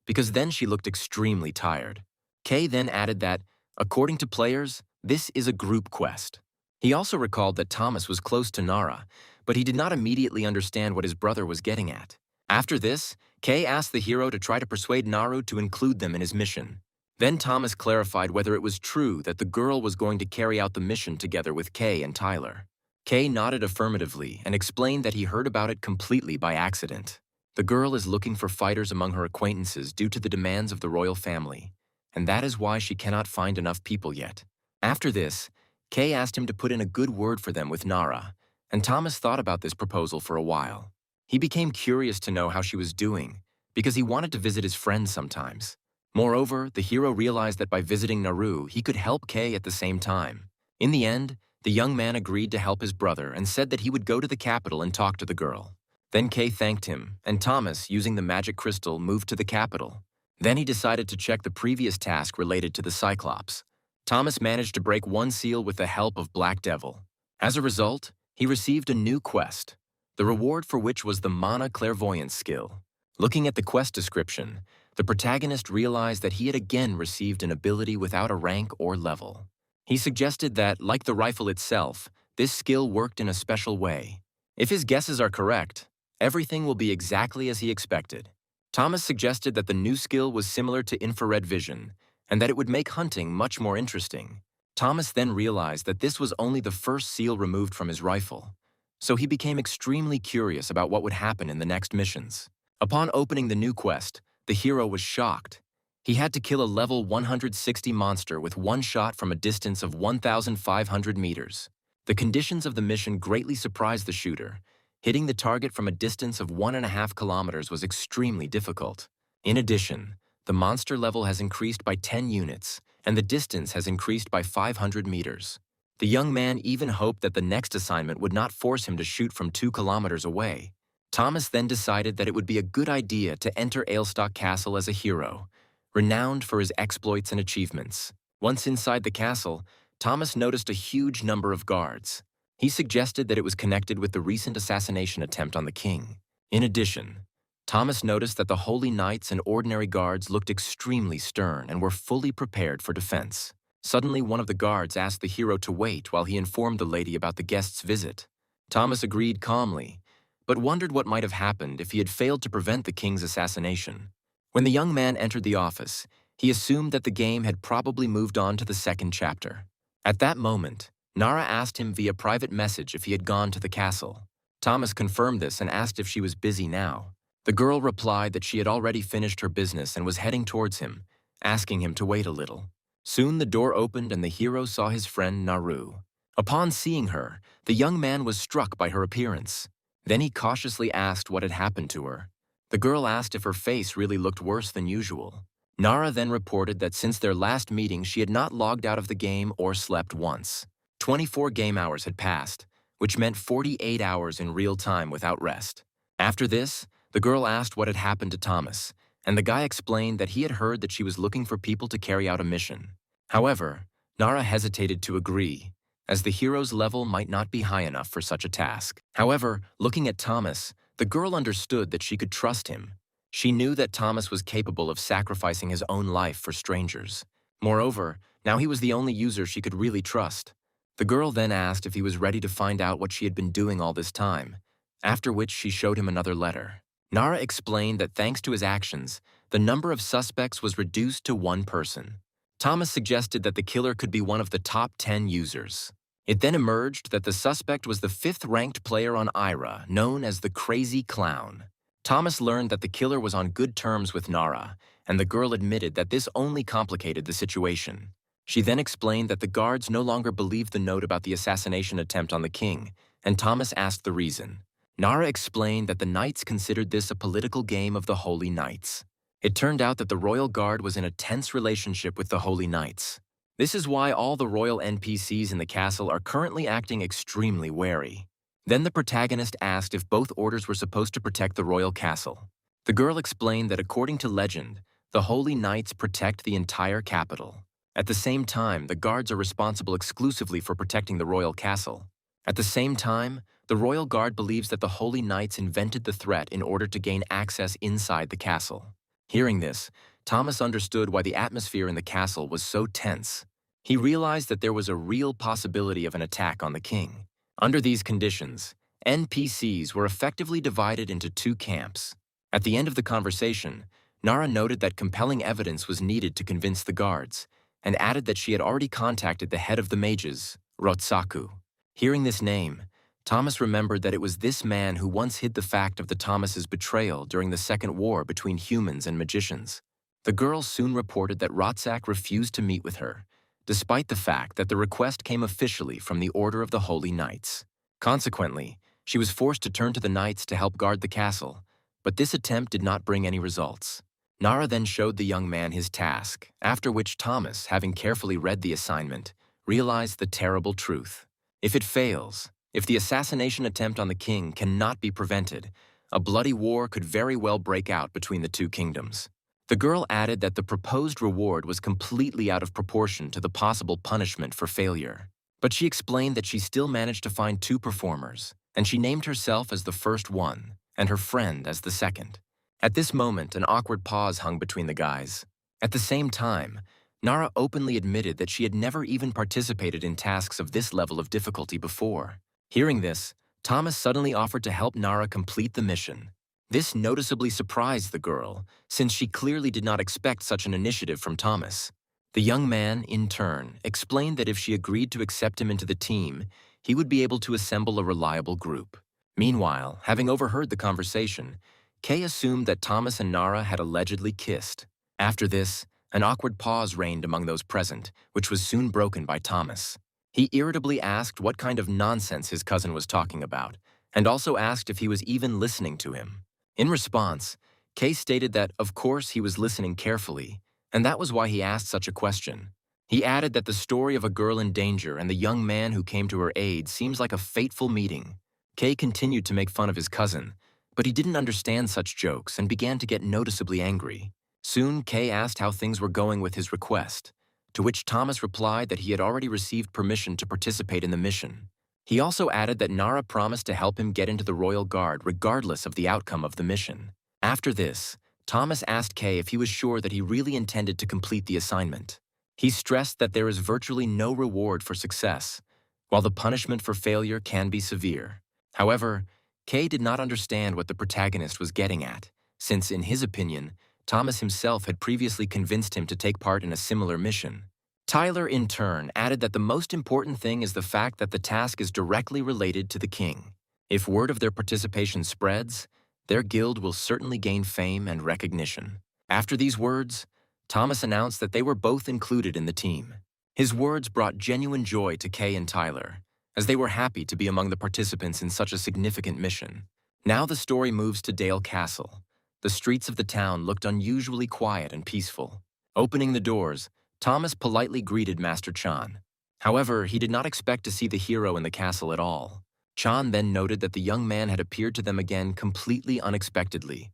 Speaker 1: because then she looked extremely tired. Kay then added that, according to players, this is a group quest. He also recalled that Thomas was close to Nara, but he did not immediately understand what his brother was getting at. After this, Kay asked the hero to try to persuade Naru to include them in his mission. Then Thomas clarified whether it was true that the girl was going to carry out the mission together with Kay and Tyler. Kay nodded affirmatively and explained that he heard about it completely by accident. The girl is looking for fighters among her acquaintances due to the demands of the royal family, and that is why she cannot find enough people yet. After this, Kay asked him to put in a good word for them with Nara, and Thomas thought about this proposal for a while. He became curious to know how she was doing, because he wanted to visit his friends sometimes. Moreover, the hero realized that by visiting Naru, he could help Kay at the same time. In the end, the young man agreed to help his brother and said that he would go to the capital and talk to the girl. Then Kay thanked him, and Thomas, using the magic crystal, moved to the capital. Then he decided to check the previous task related to the Cyclops. Thomas managed to break one seal with the help of Black Devil. As a result, he received a new quest, the reward for which was the Mana Clairvoyance skill. Looking at the quest description, the protagonist realized that he had again received an ability without a rank or level. He suggested that, like the rifle itself, this skill worked in a special way. If his guesses are correct, everything will be exactly as he expected. Thomas suggested that the new skill was similar to infrared vision, and that it would make hunting much more interesting. Thomas then realized that this was only the first seal removed from his rifle, so he became extremely curious about what would happen in the next missions. Upon opening the new quest, the hero was shocked. He had to kill a level 160 monster with one shot from a distance of 1,500 meters. The conditions of the mission greatly surprised the shooter. Hitting the target from a distance of 1.5 kilometers was extremely difficult. In addition, the monster level has increased by 10 units, and the distance has increased by 500 meters. The young man even hoped that the next assignment would not force him to shoot from 2 kilometers away. Thomas then decided that it would be a good idea to enter Ailstock Castle as a hero, renowned for his exploits and achievements. Once inside the castle, Thomas noticed a huge number of guards. He suggested that it was connected with the recent assassination attempt on the king. In addition, Thomas noticed that the holy knights and ordinary guards looked extremely stern and were fully prepared for defense. Suddenly, one of the guards asked the hero to wait while he informed the lady about the guest's visit. Thomas agreed calmly, but wondered what might have happened if he had failed to prevent the king's assassination. When the young man entered the office, he assumed that the game had probably moved on to the second chapter. At that moment, Nara asked him via private message if he had gone to the castle. Thomas confirmed this and asked if she was busy now. The girl replied that she had already finished her business and was heading towards him, asking him to wait a little. Soon the door opened and the hero saw his friend Naru. Upon seeing her, the young man was struck by her appearance. Then he cautiously asked what had happened to her. The girl asked if her face really looked worse than usual. Nara then reported that since their last meeting she had not logged out of the game or slept once. 24 game hours had passed, which meant 48 hours in real time without rest. After this, the girl asked what had happened to Thomas, and the guy explained that he had heard that she was looking for people to carry out a mission. However, Nara hesitated to agree, as the hero's level might not be high enough for such a task. However, looking at Thomas, the girl understood that she could trust him. She knew that Thomas was capable of sacrificing his own life for strangers. Moreover, now he was the only user she could really trust. The girl then asked if he was ready to find out what she had been doing all this time, after which she showed him another letter. Nara explained that thanks to his actions, the number of suspects was reduced to 1 person. Thomas suggested that the killer could be one of the top 10 users. It then emerged that the suspect was the 5th-ranked player on Ira, known as the Crazy Clown. Thomas learned that the killer was on good terms with Nara, and the girl admitted that this only complicated the situation. She then explained that the guards no longer believed the note about the assassination attempt on the king, and Thomas asked the reason. Nara explained that the knights considered this a political game of the Holy Knights. It turned out that the royal guard was in a tense relationship with the Holy Knights. This is why all the royal NPCs in the castle are currently acting extremely wary. Then the protagonist asked if both orders were supposed to protect the royal castle. The girl explained that according to legend, the Holy Knights protect the entire capital. At the same time, the guards are responsible exclusively for protecting the royal castle. At the same time, the royal guard believes that the Holy Knights invented the threat in order to gain access inside the castle. Hearing this, Thomas understood why the atmosphere in the castle was so tense. He realized that there was a real possibility of an attack on the king. Under these conditions, NPCs were effectively divided into 2 camps. At the end of the conversation, Nara noted that compelling evidence was needed to convince the guards, and added that she had already contacted the head of the mages, Rotsaku. Hearing this name, Thomas remembered that it was this man who once hid the fact of the Thomas's betrayal during the Second War between humans and magicians. The girl soon reported that Rotsak refused to meet with her, despite the fact that the request came officially from the Order of the Holy Knights. Consequently, she was forced to turn to the knights to help guard the castle, but this attempt did not bring any results. Nara then showed the young man his task, after which Thomas, having carefully read the assignment, realized the terrible truth. If it fails, if the assassination attempt on the king cannot be prevented, a bloody war could very well break out between the two kingdoms. The girl added that the proposed reward was completely out of proportion to the possible punishment for failure. But she explained that she still managed to find two performers, and she named herself as the first one, and her friend as the second. At this moment, an awkward pause hung between the guys. At the same time, Nara openly admitted that she had never even participated in tasks of this level of difficulty before. Hearing this, Thomas suddenly offered to help Nara complete the mission. This noticeably surprised the girl, since she clearly did not expect such an initiative from Thomas. The young man, in turn, explained that if she agreed to accept him into the team, he would be able to assemble a reliable group. Meanwhile, having overheard the conversation, Kay assumed that Thomas and Nara had allegedly kissed. After this, an awkward pause reigned among those present, which was soon broken by Thomas. He irritably asked what kind of nonsense his cousin was talking about, and also asked if he was even listening to him. In response, Kay stated that, of course, he was listening carefully, and that was why he asked such a question. He added that the story of a girl in danger and the young man who came to her aid seems like a fateful meeting. Kay continued to make fun of his cousin, but he didn't understand such jokes and began to get noticeably angry. Soon, Kay asked how things were going with his request, to which Thomas replied that he had already received permission to participate in the mission. He also added that Nara promised to help him get into the Royal Guard regardless of the outcome of the mission. After this, Thomas asked Kay if he was sure that he really intended to complete the assignment. He stressed that there is virtually no reward for success, while the punishment for failure can be severe. However, Kay did not understand what the protagonist was getting at, since, in his opinion, Thomas himself had previously convinced him to take part in a similar mission. Tyler, in turn, added that the most important thing is the fact that the task is directly related to the king. If word of their participation spreads, their guild will certainly gain fame and recognition. After these words, Thomas announced that they were both included in the team. His words brought genuine joy to Kay and Tyler, as they were happy to be among the participants in such a significant mission. Now the story moves to Dale Castle. The streets of the town looked unusually quiet and peaceful. Opening the doors, Thomas politely greeted Master Chan. However, he did not expect to see the hero in the castle at all. Chan then noted that the young man had appeared to them again completely unexpectedly,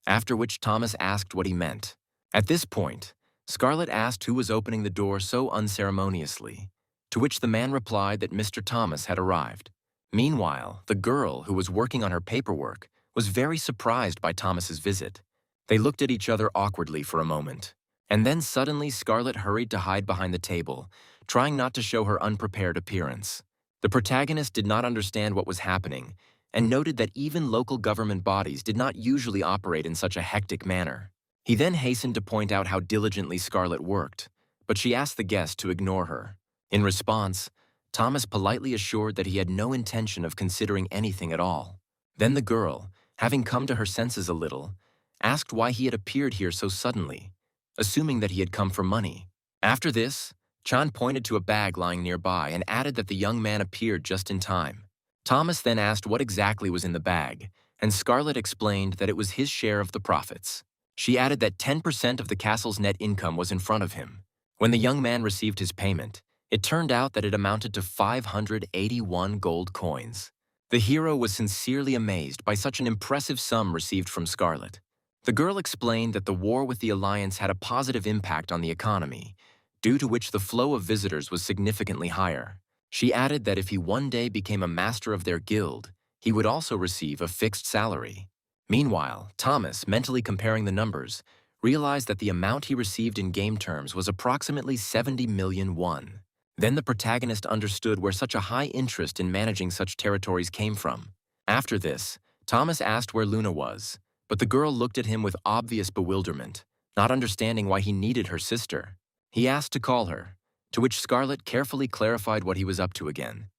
Speaker 1: after which Thomas asked what he meant. At this point, Scarlet asked who was opening the door so unceremoniously, to which the man replied that Mr. Thomas had arrived. Meanwhile, the girl, who was working on her paperwork, was very surprised by Thomas's visit. They looked at each other awkwardly for a moment, and then suddenly Scarlet hurried to hide behind the table, trying not to show her unprepared appearance. The protagonist did not understand what was happening, and noted that even local government bodies did not usually operate in such a hectic manner. He then hastened to point out how diligently Scarlet worked, but she asked the guest to ignore her. In response, Thomas politely assured that he had no intention of considering anything at all. Then the girl, having come to her senses a little, asked why he had appeared here so suddenly, assuming that he had come for money. After this, Chan pointed to a bag lying nearby and added that the young man appeared just in time. Thomas then asked what exactly was in the bag, and Scarlet explained that it was his share of the profits. She added that 10% of the castle's net income was in front of him. When the young man received his payment, it turned out that it amounted to 581 gold coins. The hero was sincerely amazed by such an impressive sum received from Scarlet. The girl explained that the war with the Alliance had a positive impact on the economy, due to which the flow of visitors was significantly higher. She added that if he one day became a master of their guild, he would also receive a fixed salary. Meanwhile, Thomas, mentally comparing the numbers, realized that the amount he received in game terms was approximately 70 million won. Then the protagonist understood where such a high interest in managing such territories came from. After this, Thomas asked where Luna was, but the girl looked at him with obvious bewilderment, not understanding why he needed her sister. He asked to call her, to which Scarlet carefully clarified what he was up to again.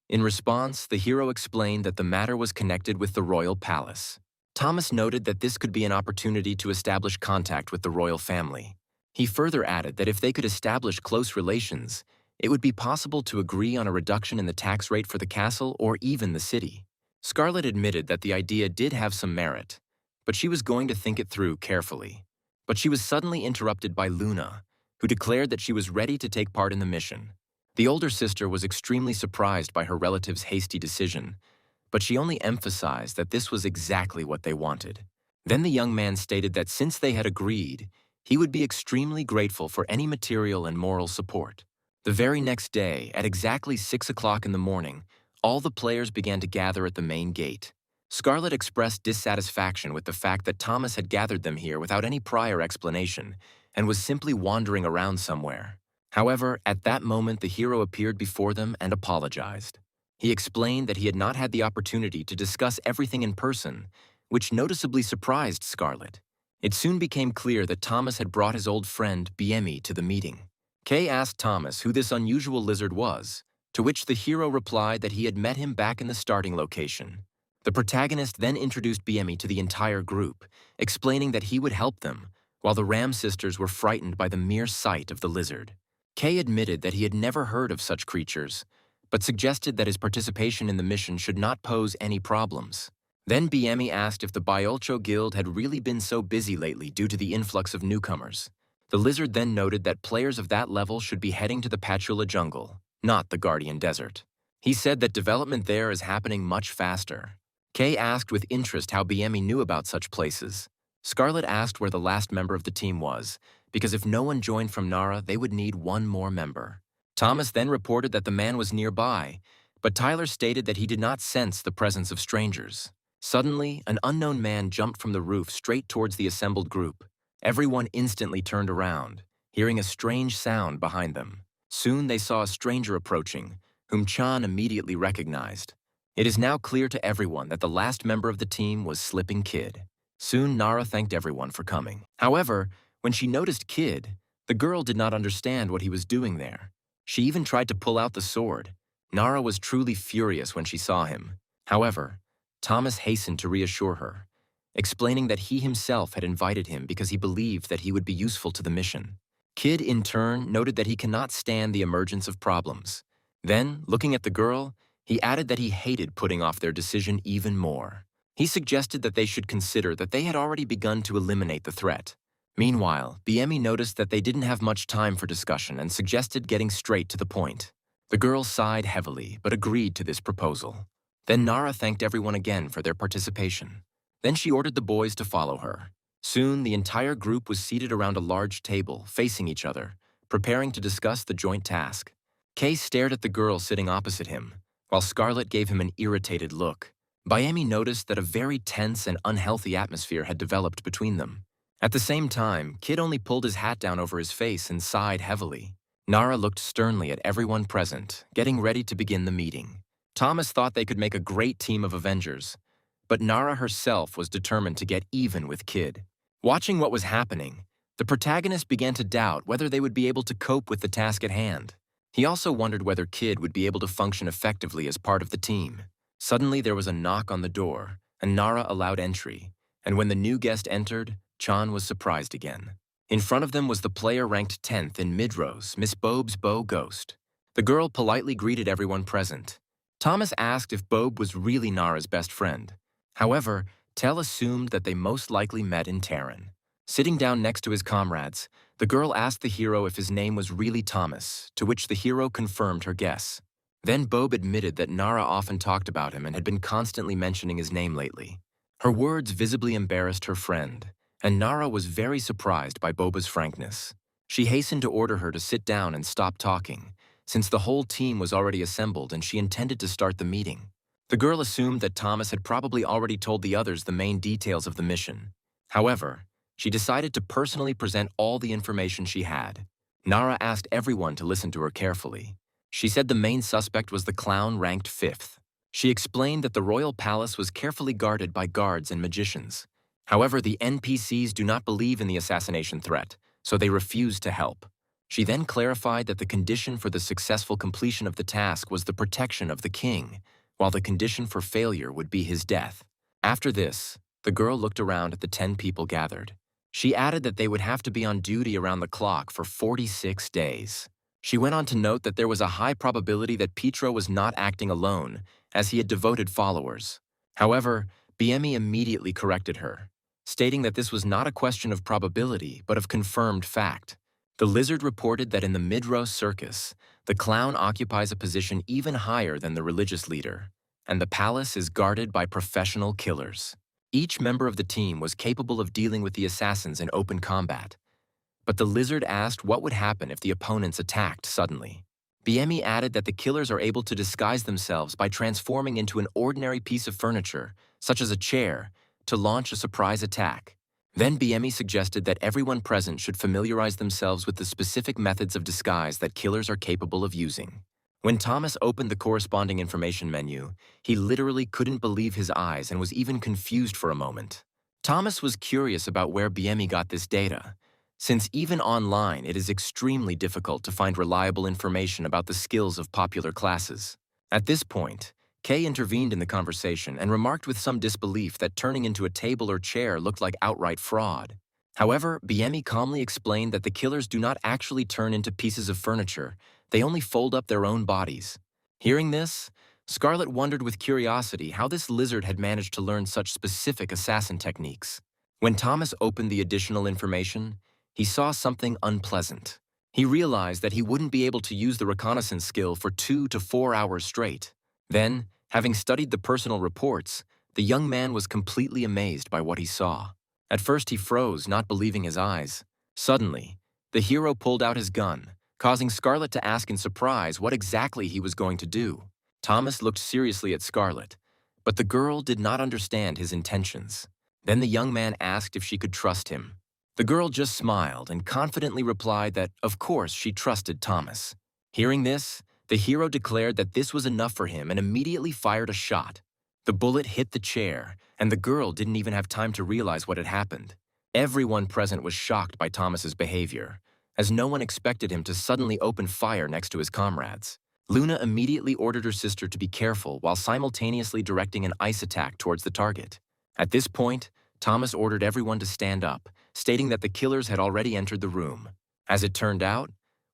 Speaker 1: In response, the hero explained that the matter was connected with the royal palace. Thomas noted that this could be an opportunity to establish contact with the royal family. He further added that if they could establish close relations, it would be possible to agree on a reduction in the tax rate for the castle or even the city. Scarlet admitted that the idea did have some merit, but she was going to think it through carefully. But she was suddenly interrupted by Luna, who declared that she was ready to take part in the mission. The older sister was extremely surprised by her relative's hasty decision, but she only emphasized that this was exactly what they wanted. Then the young man stated that since they had agreed, he would be extremely grateful for any material and moral support. The very next day, at exactly 6 o'clock in the morning, all the players began to gather at the main gate. Scarlet expressed dissatisfaction with the fact that Thomas had gathered them here without any prior explanation and was simply wandering around somewhere. However, at that moment the hero appeared before them and apologized. He explained that he had not had the opportunity to discuss everything in person, which noticeably surprised Scarlet. It soon became clear that Thomas had brought his old friend Biemi to the meeting. Kay asked Thomas who this unusual lizard was, to which the hero replied that he had met him back in the starting location. The protagonist then introduced Biemi to the entire group, explaining that he would help them, while the Ram sisters were frightened by the mere sight of the lizard. Kay admitted that he had never heard of such creatures, but suggested that his participation in the mission should not pose any problems. Then Biemi asked if the Biolcho Guild had really been so busy lately due to the influx of newcomers. The lizard then noted that players of that level should be heading to the Patchoula jungle, not the Guardian Desert. He said that development there is happening much faster. Kay asked with interest how Biemi knew about such places. Scarlet asked where the last member of the team was, because if no one joined from Nara, they would need one more member. Thomas then reported that the man was nearby, but Tyler stated that he did not sense the presence of strangers. Suddenly, an unknown man jumped from the roof straight towards the assembled group. Everyone instantly turned around, hearing a strange sound behind them. Soon they saw a stranger approaching, whom Chan immediately recognized. It is now clear to everyone that the last member of the team was Slipping Kid. Soon Nara thanked everyone for coming. However, when she noticed Kid, the girl did not understand what he was doing there. She even tried to pull out the sword. Nara was truly furious when she saw him. However, Thomas hastened to reassure her, explaining that he himself had invited him because he believed that he would be useful to the mission. Kid, in turn, noted that he cannot stand the emergence of problems. Then, looking at the girl, he added that he hated putting off their decision even more. He suggested that they should consider that they had already begun to eliminate the threat. Meanwhile, Biemi noticed that they didn't have much time for discussion and suggested getting straight to the point. The girl sighed heavily but agreed to this proposal. Then Nara thanked everyone again for their participation. Then she ordered the boys to follow her. Soon, the entire group was seated around a large table, facing each other, preparing to discuss the joint task. Kay stared at the girl sitting opposite him, while Scarlet gave him an irritated look. Biemi noticed that a very tense and unhealthy atmosphere had developed between them. At the same time, Kid only pulled his hat down over his face and sighed heavily. Nara looked sternly at everyone present, getting ready to begin the meeting. Thomas thought they could make a great team of Avengers, but Nara herself was determined to get even with Kid. Watching what was happening, the protagonist began to doubt whether they would be able to cope with the task at hand. He also wondered whether Kid would be able to function effectively as part of the team. Suddenly there was a knock on the door, and Nara allowed entry, and when the new guest entered, Chan was surprised again. In front of them was the player ranked 10th in Midros, Miss Bobe's Bow Ghost. The girl politely greeted everyone present. Thomas asked if Bobe was really Nara's best friend. However, Tell assumed that they most likely met in Terran. Sitting down next to his comrades, the girl asked the hero if his name was really Thomas, to which the hero confirmed her guess. Then Bobe admitted that Nara often talked about him and had been constantly mentioning his name lately. Her words visibly embarrassed her friend, and Nara was very surprised by Boba's frankness. She hastened to order her to sit down and stop talking, since the whole team was already assembled and she intended to start the meeting. The girl assumed that Thomas had probably already told the others the main details of the mission. However, she decided to personally present all the information she had. Nara asked everyone to listen to her carefully. She said the main suspect was the clown ranked 5th. She explained that the royal palace was carefully guarded by guards and magicians. However, the NPCs do not believe in the assassination threat, so they refuse to help. She then clarified that the condition for the successful completion of the task was the protection of the king, while the condition for failure would be his death. After this, the girl looked around at the 10 people gathered. She added that they would have to be on duty around the clock for 46 days. She went on to note that there was a high probability that Pietro was not acting alone, as he had devoted followers. However, BME immediately corrected her, stating that this was not a question of probability, but of confirmed fact. The lizard reported that in the Midros circus, the clown occupies a position even higher than the religious leader, and the palace is guarded by professional killers. Each member of the team was capable of dealing with the assassins in open combat, but the lizard asked what would happen if the opponents attacked suddenly. BME added that the killers are able to disguise themselves by transforming into an ordinary piece of furniture, such as a chair, to launch a surprise attack. Then BME suggested that everyone present should familiarize themselves with the specific methods of disguise that killers are capable of using. When Thomas opened the corresponding information menu, he literally couldn't believe his eyes and was even confused for a moment. Thomas was curious about where BME got this data, since even online it is extremely difficult to find reliable information about the skills of popular classes. At this point, Kay intervened in the conversation and remarked with some disbelief that turning into a table or chair looked like outright fraud. However, BME calmly explained that the killers do not actually turn into pieces of furniture, they only fold up their own bodies. Hearing this, Scarlet wondered with curiosity how this lizard had managed to learn such specific assassin techniques. When Thomas opened the additional information, he saw something unpleasant. He realized that he wouldn't be able to use the reconnaissance skill for 2 to 4 hours straight. Then, having studied the personal reports, the young man was completely amazed by what he saw. At first he froze, not believing his eyes. Suddenly, the hero pulled out his gun, causing Scarlet to ask in surprise what exactly he was going to do. Thomas looked seriously at Scarlet, but the girl did not understand his intentions. Then the young man asked if she could trust him. The girl just smiled and confidently replied that, of course, she trusted Thomas. Hearing this, the hero declared that this was enough for him and immediately fired a shot. The bullet hit the chair, and the girl didn't even have time to realize what had happened. Everyone present was shocked by Thomas's behavior, as no one expected him to suddenly open fire next to his comrades. Luna immediately ordered her sister to be careful while simultaneously directing an ice attack towards the target. At this point, Thomas ordered everyone to stand up, stating that the killers had already entered the room. As it turned out,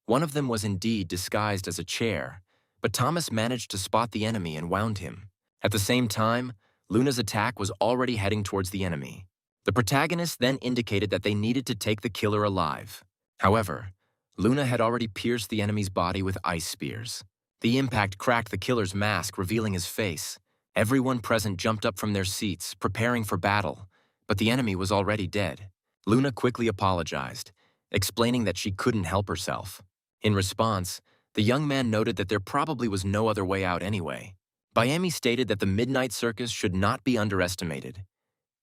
Speaker 1: one of them was indeed disguised as a chair, but Thomas managed to spot the enemy and wound him. At the same time, Luna's attack was already heading towards the enemy. The protagonist then indicated that they needed to take the killer alive. However, Luna had already pierced the enemy's body with ice spears. The impact cracked the killer's mask, revealing his face. Everyone present jumped up from their seats, preparing for battle, but the enemy was already dead. Luna quickly apologized, explaining that she couldn't help herself. In response, the young man noted that there probably was no other way out anyway. BME stated that the Midnight Circus should not be underestimated.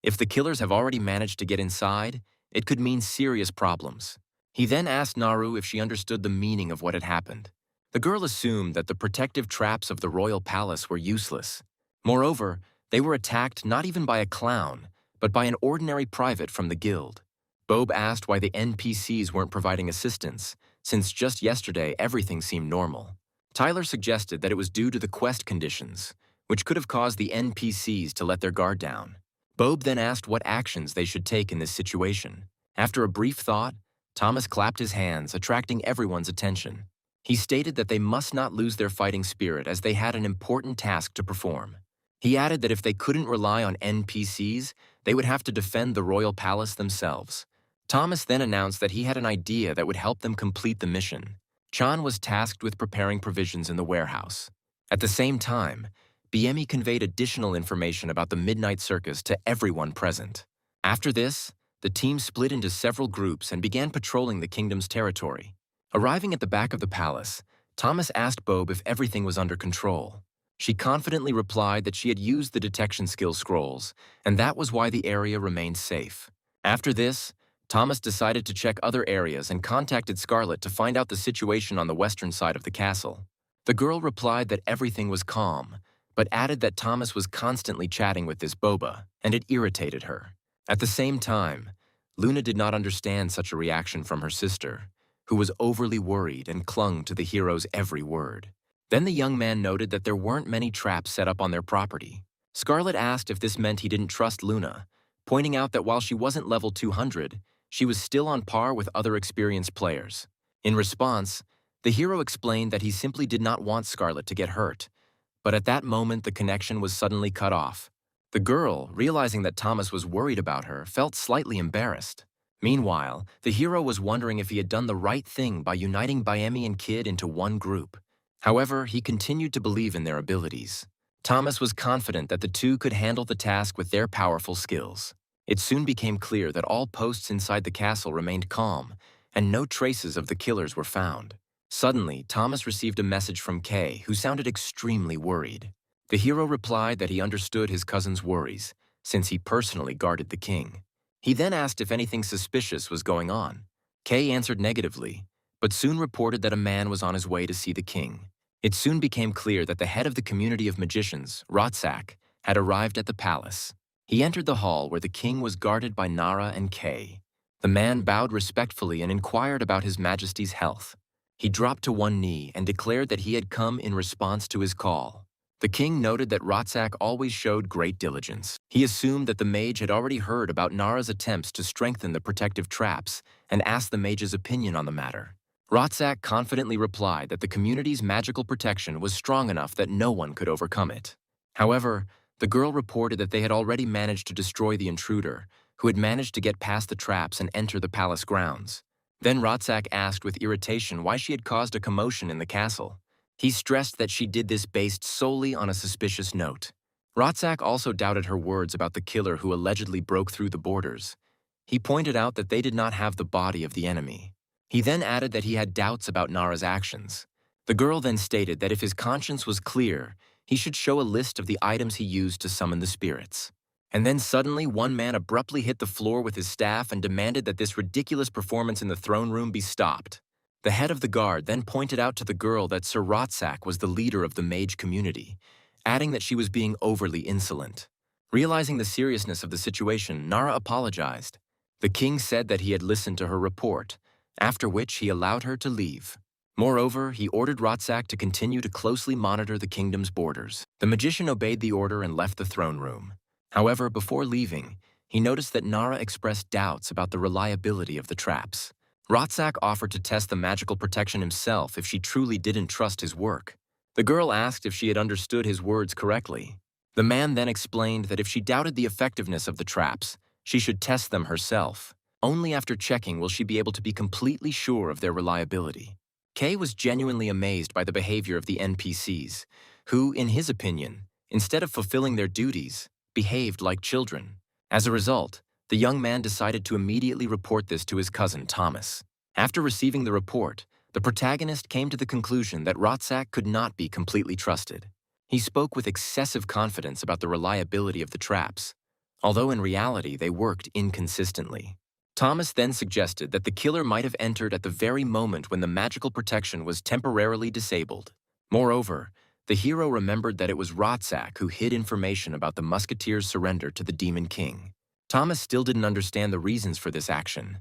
Speaker 1: If the killers have already managed to get inside, it could mean serious problems. He then asked Naru if she understood the meaning of what had happened. The girl assumed that the protective traps of the royal palace were useless. Moreover, they were attacked not even by a clown, but by an ordinary private from the guild. Bob asked why the NPCs weren't providing assistance, since just yesterday everything seemed normal. Tyler suggested that it was due to the quest conditions, which could have caused the NPCs to let their guard down. Bob then asked what actions they should take in this situation. After a brief thought, Thomas clapped his hands, attracting everyone's attention. He stated that they must not lose their fighting spirit as they had an important task to perform. He added that if they couldn't rely on NPCs, they would have to defend the royal palace themselves. Thomas then announced that he had an idea that would help them complete the mission. Chan was tasked with preparing provisions in the warehouse. At the same time, BME conveyed additional information about the Midnight Circus to everyone present. After this, the team split into several groups and began patrolling the kingdom's territory. Arriving at the back of the palace, Thomas asked Bob if everything was under control. She confidently replied that she had used the detection skill scrolls, and that was why the area remained safe. After this, Thomas decided to check other areas and contacted Scarlet to find out the situation on the western side of the castle. The girl replied that everything was calm, but added that Thomas was constantly chatting with this boba, and it irritated her. At the same time, Luna did not understand such a reaction from her sister, who was overly worried and clung to the hero's every word. Then the young man noted that there weren't many traps set up on their property. Scarlet asked if this meant he didn't trust Luna, pointing out that while she wasn't level 200, she was still on par with other experienced players. In response, the hero explained that he simply did not want Scarlet to get hurt, but at that moment the connection was suddenly cut off. The girl, realizing that Thomas was worried about her, felt slightly embarrassed. Meanwhile, the hero was wondering if he had done the right thing by uniting Bayemi and Kid into one group. However, he continued to believe in their abilities. Thomas was confident that the two could handle the task with their powerful skills. It soon became clear that all posts inside the castle remained calm, and no traces of the killers were found. Suddenly, Thomas received a message from Kay, who sounded extremely worried. The hero replied that he understood his cousin's worries, since he personally guarded the king. He then asked if anything suspicious was going on. Kay answered negatively, but soon reported that a man was on his way to see the king. It soon became clear that the head of the community of magicians, Rotsak, had arrived at the palace. He entered the hall where the king was guarded by Nara and Kay. The man bowed respectfully and inquired about His Majesty's health. He dropped to one knee and declared that he had come in response to his call. The king noted that Rotsak always showed great diligence. He assumed that the mage had already heard about Nara's attempts to strengthen the protective traps and asked the mage's opinion on the matter. Rotsak confidently replied that the community's magical protection was strong enough that no one could overcome it. However, the girl reported that they had already managed to destroy the intruder, who had managed to get past the traps and enter the palace grounds. Then Rotsak asked with irritation why she had caused a commotion in the castle. He stressed that she did this based solely on a suspicious note. Rotsak also doubted her words about the killer who allegedly broke through the borders. He pointed out that they did not have the body of the enemy. He then added that he had doubts about Nara's actions. The girl then stated that if his conscience was clear, he should show a list of the items he used to summon the spirits. And then suddenly one man abruptly hit the floor with his staff and demanded that this ridiculous performance in the throne room be stopped. The head of the guard then pointed out to the girl that Sir Rotsak was the leader of the mage community, adding that she was being overly insolent. Realizing the seriousness of the situation, Nara apologized. The king said that he had listened to her report, after which he allowed her to leave. Moreover, he ordered Rotsak to continue to closely monitor the kingdom's borders. The magician obeyed the order and left the throne room. However, before leaving, he noticed that Nara expressed doubts about the reliability of the traps. Rotsak offered to test the magical protection himself if she truly didn't trust his work. The girl asked if she had understood his words correctly. The man then explained that if she doubted the effectiveness of the traps, she should test them herself. Only after checking will she be able to be completely sure of their reliability. Kay was genuinely amazed by the behavior of the NPCs, who, in his opinion, instead of fulfilling their duties, behaved like children. As a result, the young man decided to immediately report this to his cousin Thomas. After receiving the report, the protagonist came to the conclusion that Rotsak could not be completely trusted. He spoke with excessive confidence about the reliability of the traps, although in reality they worked inconsistently. Thomas then suggested that the killer might have entered at the very moment when the magical protection was temporarily disabled. Moreover, the hero remembered that it was Rotsak who hid information about the musketeers' surrender to the Demon King. Thomas still didn't understand the reasons for this action,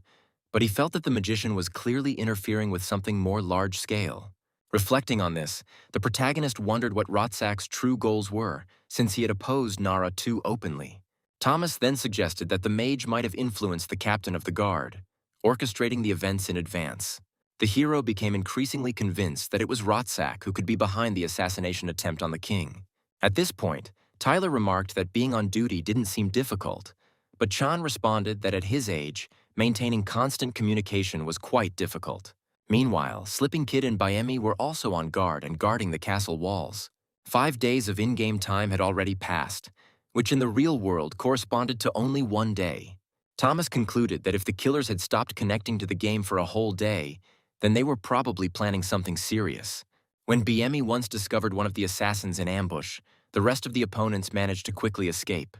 Speaker 1: but he felt that the magician was clearly interfering with something more large-scale. Reflecting on this, the protagonist wondered what Rotsak's true goals were, since he had opposed Nara too openly. Thomas then suggested that the mage might have influenced the captain of the guard, orchestrating the events in advance. The hero became increasingly convinced that it was Rotsak who could be behind the assassination attempt on the king. At this point, Tyler remarked that being on duty didn't seem difficult, but Chan responded that at his age, maintaining constant communication was quite difficult. Meanwhile, Slipping Kid and Bayemi were also on guard and guarding the castle walls. 5 days of in-game time had already passed, which in the real world corresponded to only 1 day. Thomas concluded that if the killers had stopped connecting to the game for a whole day, then they were probably planning something serious. When Bayemi once discovered one of the assassins in ambush, the rest of the opponents managed to quickly escape.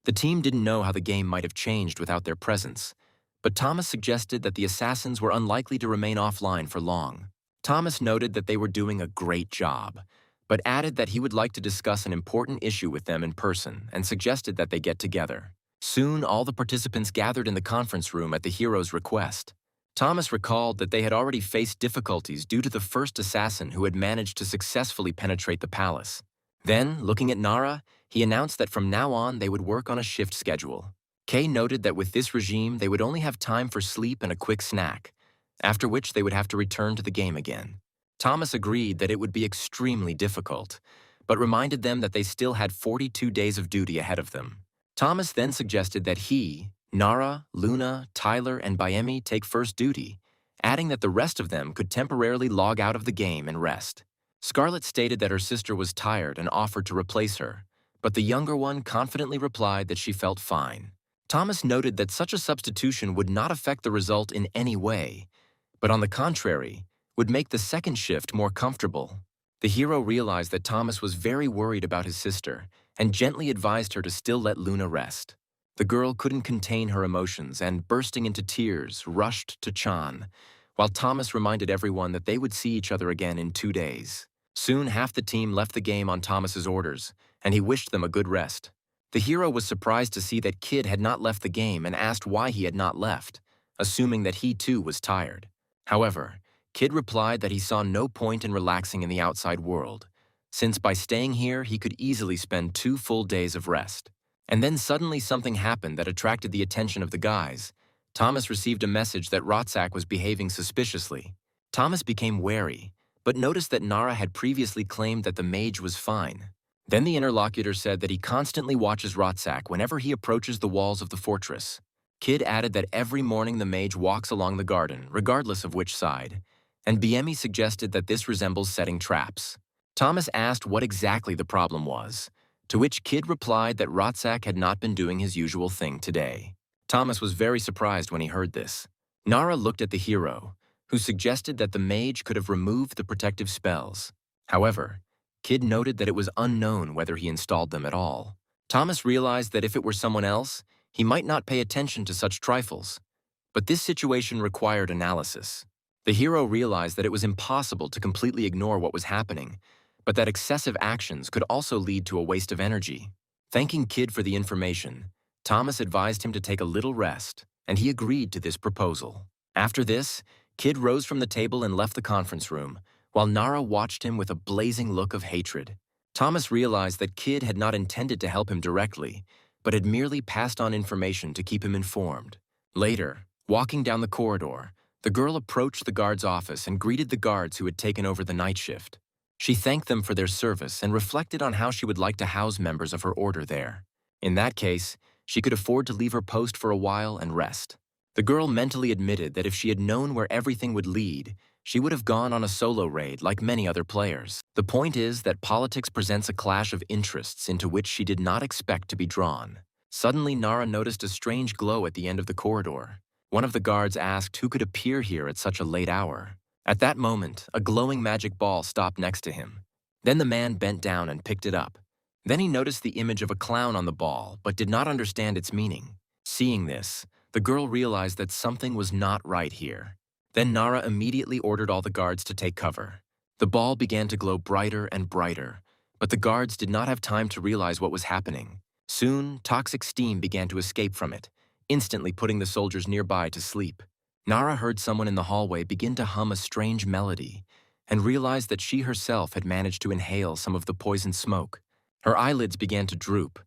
Speaker 1: The team didn't know how the game might have changed without their presence, but Thomas suggested that the assassins were unlikely to remain offline for long. Thomas noted that they were doing a great job, but added that he would like to discuss an important issue with them in person and suggested that they get together. Soon, all the participants gathered in the conference room at the hero's request. Thomas recalled that they had already faced difficulties due to the first assassin who had managed to successfully penetrate the palace. Then, looking at Nara, he announced that from now on they would work on a shift schedule. Kay noted that with this regime they would only have time for sleep and a quick snack, after which they would have to return to the game again. Thomas agreed that it would be extremely difficult, but reminded them that they still had 42 days of duty ahead of them. Thomas then suggested that he, Nara, Luna, Tyler, and Bayemi take first duty, adding that the rest of them could temporarily log out of the game and rest. Scarlet stated that her sister was tired and offered to replace her, but the younger one confidently replied that she felt fine. Thomas noted that such a substitution would not affect the result in any way, but on the contrary, would make the second shift more comfortable. The hero realized that Thomas was very worried about his sister and gently advised her to still let Luna rest. The girl couldn't contain her emotions and, bursting into tears, rushed to Chan, while Thomas reminded everyone that they would see each other again in 2 days. Soon half the team left the game on Thomas's orders, and he wished them a good rest. The hero was surprised to see that Kid had not left the game and asked why he had not left, assuming that he too was tired. However, Kid replied that he saw no point in relaxing in the outside world, since by staying here he could easily spend 2 full days of rest. And then suddenly something happened that attracted the attention of the guys. Thomas received a message that Rotsak was behaving suspiciously. Thomas became wary, but noticed that Nara had previously claimed that the mage was fine. Then the interlocutor said that he constantly watches Rotsak whenever he approaches the walls of the fortress. Kid added that every morning the mage walks along the garden, regardless of which side, and Biemi suggested that this resembles setting traps. Thomas asked what exactly the problem was, to which Kid replied that Rotsak had not been doing his usual thing today. Thomas was very surprised when he heard this. Nara looked at the hero, who suggested that the mage could have removed the protective spells. However, Kid noted that it was unknown whether he installed them at all. Thomas realized that if it were someone else, he might not pay attention to such trifles. But this situation required analysis. The hero realized that it was impossible to completely ignore what was happening, but that excessive actions could also lead to a waste of energy. Thanking Kid for the information, Thomas advised him to take a little rest, and he agreed to this proposal. After this, Kid rose from the table and left the conference room, while Nara watched him with a blazing look of hatred. Thomas realized that Kid had not intended to help him directly, but had merely passed on information to keep him informed. Later, walking down the corridor, the girl approached the guard's office and greeted the guards who had taken over the night shift. She thanked them for their service and reflected on how she would like to house members of her order there. In that case, she could afford to leave her post for a while and rest. The girl mentally admitted that if she had known where everything would lead, she would have gone on a solo raid like many other players. The point is that politics presents a clash of interests into which she did not expect to be drawn. Suddenly, Nara noticed a strange glow at the end of the corridor. One of the guards asked who could appear here at such a late hour. At that moment, a glowing magic ball stopped next to him. Then the man bent down and picked it up. Then he noticed the image of a clown on the ball, but did not understand its meaning. Seeing this, the girl realized that something was not right here. Then Nara immediately ordered all the guards to take cover. The ball began to glow brighter and brighter, but the guards did not have time to realize what was happening. Soon, toxic steam began to escape from it, instantly putting the soldiers nearby to sleep. Nara heard someone in the hallway begin to hum a strange melody and realized that she herself had managed to inhale some of the poison smoke. Her eyelids began to droop,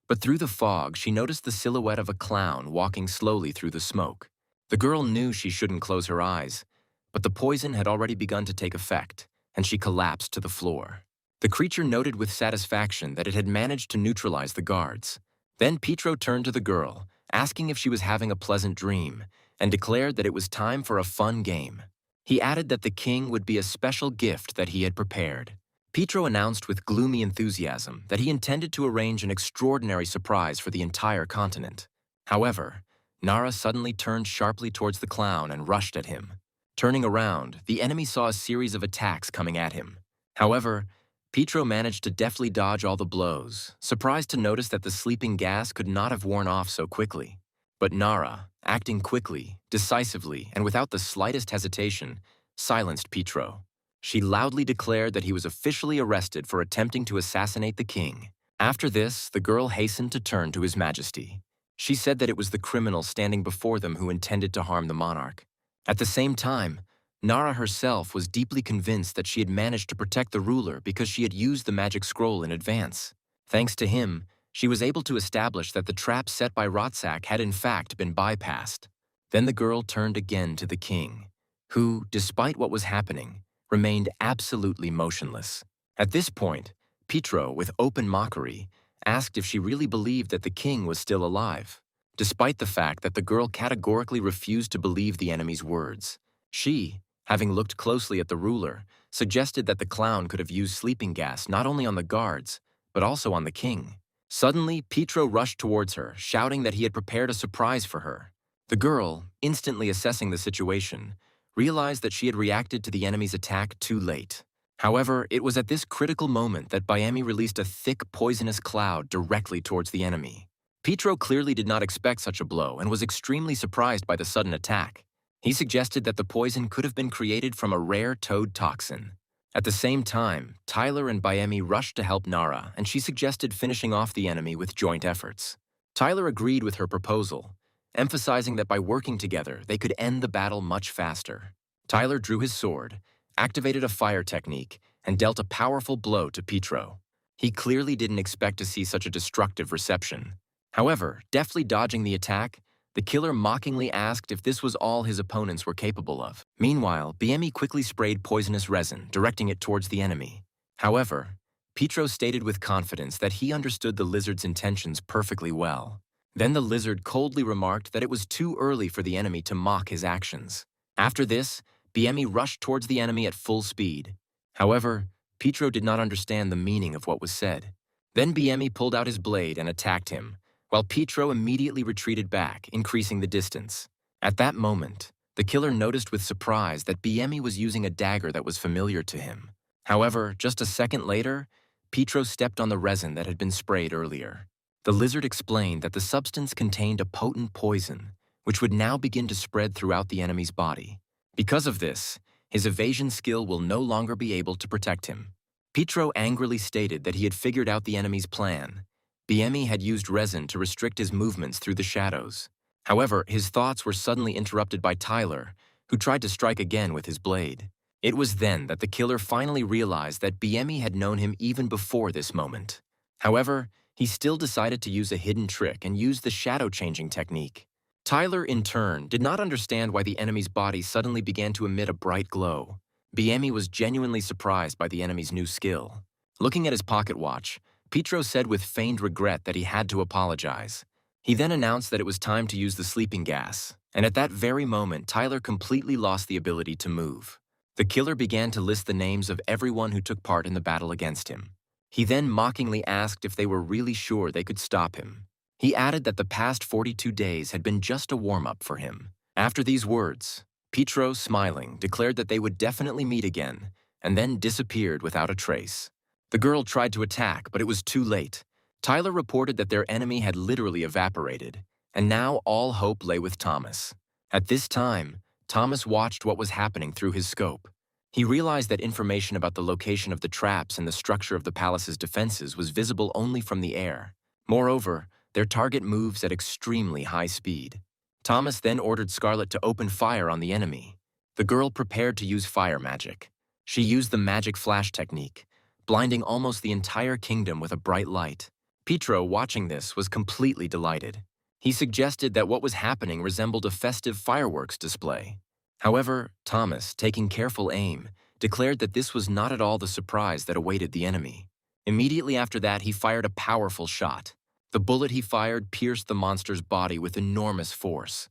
Speaker 1: but through the fog she noticed the silhouette of a clown walking slowly through the smoke. The girl knew she shouldn't close her eyes, but the poison had already begun to take effect, and she collapsed to the floor. The creature noted with satisfaction that it had managed to neutralize the guards. Then Pietro turned to the girl, asking if she was having a pleasant dream, and declared that it was time for a fun game. He added that the king would be a special gift that he had prepared. Pietro announced with gloomy enthusiasm that he intended to arrange an extraordinary surprise for the entire continent. However, Nara suddenly turned sharply towards the clown and rushed at him. Turning around, the enemy saw a series of attacks coming at him. However, Pietro managed to deftly dodge all the blows, surprised to notice that the sleeping gas could not have worn off so quickly. But Nara, acting quickly, decisively, and without the slightest hesitation, silenced Pietro. She loudly declared that he was officially arrested for attempting to assassinate the king. After this, the girl hastened to turn to His Majesty. She said that it was the criminal standing before them who intended to harm the monarch. At the same time, Nara herself was deeply convinced that she had managed to protect the ruler because she had used the magic scroll in advance. Thanks to him, she was able to establish that the trap set by Rotsak had in fact been bypassed. Then the girl turned again to the king, who, despite what was happening, remained absolutely motionless. At this point, Petro, with open mockery, asked if she really believed that the king was still alive, despite the fact that the girl categorically refused to believe the enemy's words. She, having looked closely at the ruler, suggested that the clown could have used sleeping gas not only on the guards, but also on the king. Suddenly, Petro rushed towards her, shouting that he had prepared a surprise for her. The girl, instantly assessing the situation, realized that she had reacted to the enemy's attack too late. However, it was at this critical moment that Biemi released a thick, poisonous cloud directly towards the enemy. Petro clearly did not expect such a blow and was extremely surprised by the sudden attack. He suggested that the poison could have been created from a rare toad toxin. At the same time, Tyler and Biemi rushed to help Nara, and she suggested finishing off the enemy with joint efforts. Tyler agreed with her proposal, emphasizing that by working together, they could end the battle much faster. Tyler drew his sword, activated a fire technique, and dealt a powerful blow to Petro. He clearly didn't expect to see such a destructive reception. However, deftly dodging the attack, the killer mockingly asked if this was all his opponents were capable of. Meanwhile, Biemi quickly sprayed poisonous resin, directing it towards the enemy. However, Petro stated with confidence that he understood the lizard's intentions perfectly well. Then the lizard coldly remarked that it was too early for the enemy to mock his actions. After this, Biemi rushed towards the enemy at full speed. However, Petro did not understand the meaning of what was said. Then Biemi pulled out his blade and attacked him, while Petro immediately retreated back, increasing the distance. At that moment, the killer noticed with surprise that Biemi was using a dagger that was familiar to him. However, just a second later, Petro stepped on the resin that had been sprayed earlier. The lizard explained that the substance contained a potent poison, which would now begin to spread throughout the enemy's body. Because of this, his evasion skill will no longer be able to protect him. Petro angrily stated that he had figured out the enemy's plan. Biemi had used resin to restrict his movements through the shadows. However, his thoughts were suddenly interrupted by Tyler, who tried to strike again with his blade. It was then that the killer finally realized that Biemi had known him even before this moment. However, he still decided to use a hidden trick and use the shadow-changing technique. Tyler, in turn, did not understand why the enemy's body suddenly began to emit a bright glow. Biemi was genuinely surprised by the enemy's new skill. Looking at his pocket watch, Petro said with feigned regret that he had to apologize. He then announced that it was time to use the sleeping gas, and at that very moment, Tyler completely lost the ability to move. The killer began to list the names of everyone who took part in the battle against him. He then mockingly asked if they were really sure they could stop him. He added that the past 42 days had been just a warm-up for him. After these words, Petro, smiling, declared that they would definitely meet again, and then disappeared without a trace. The girl tried to attack, but it was too late. Tyler reported that their enemy had literally evaporated, and now all hope lay with Thomas. At this time, Thomas watched what was happening through his scope. He realized that information about the location of the traps and the structure of the palace's defenses was visible only from the air. Moreover, their target moves at extremely high speed. Thomas then ordered Scarlet to open fire on the enemy. The girl prepared to use fire magic. She used the magic flash technique, blinding almost the entire kingdom with a bright light. Petro, watching this, was completely delighted. He suggested that what was happening resembled a festive fireworks display. However, Thomas, taking careful aim, declared that this was not at all the surprise that awaited the enemy. Immediately after that, he fired a powerful shot. The bullet he fired pierced the monster's body with enormous force.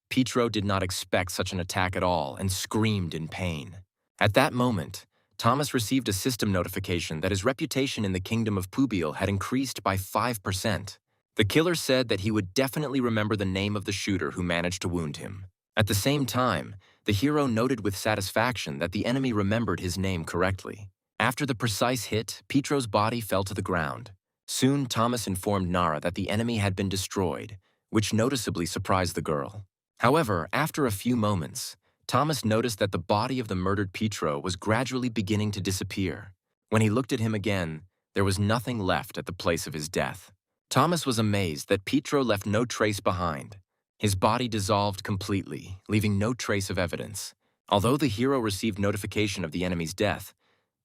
Speaker 1: Petro did not expect such an attack at all and screamed in pain. At that moment, Thomas received a system notification that his reputation in the kingdom of Pubiel had increased by 5%. The killer said that he would definitely remember the name of the shooter who managed to wound him. At the same time, the hero noted with satisfaction that the enemy remembered his name correctly. After the precise hit, Petro's body fell to the ground. Soon, Thomas informed Nara that the enemy had been destroyed, which noticeably surprised the girl. However, after a few moments, Thomas noticed that the body of the murdered Petro was gradually beginning to disappear. When he looked at him again, there was nothing left at the place of his death. Thomas was amazed that Petro left no trace behind. His body dissolved completely, leaving no trace of evidence. Although the hero received notification of the enemy's death,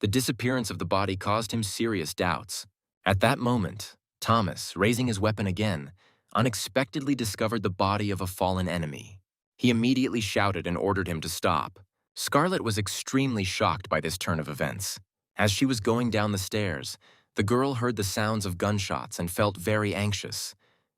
Speaker 1: the disappearance of the body caused him serious doubts. At that moment, Thomas, raising his weapon again, unexpectedly discovered the body of a fallen enemy. He immediately shouted and ordered him to stop. Scarlet was extremely shocked by this turn of events. As she was going down the stairs, the girl heard the sounds of gunshots and felt very anxious,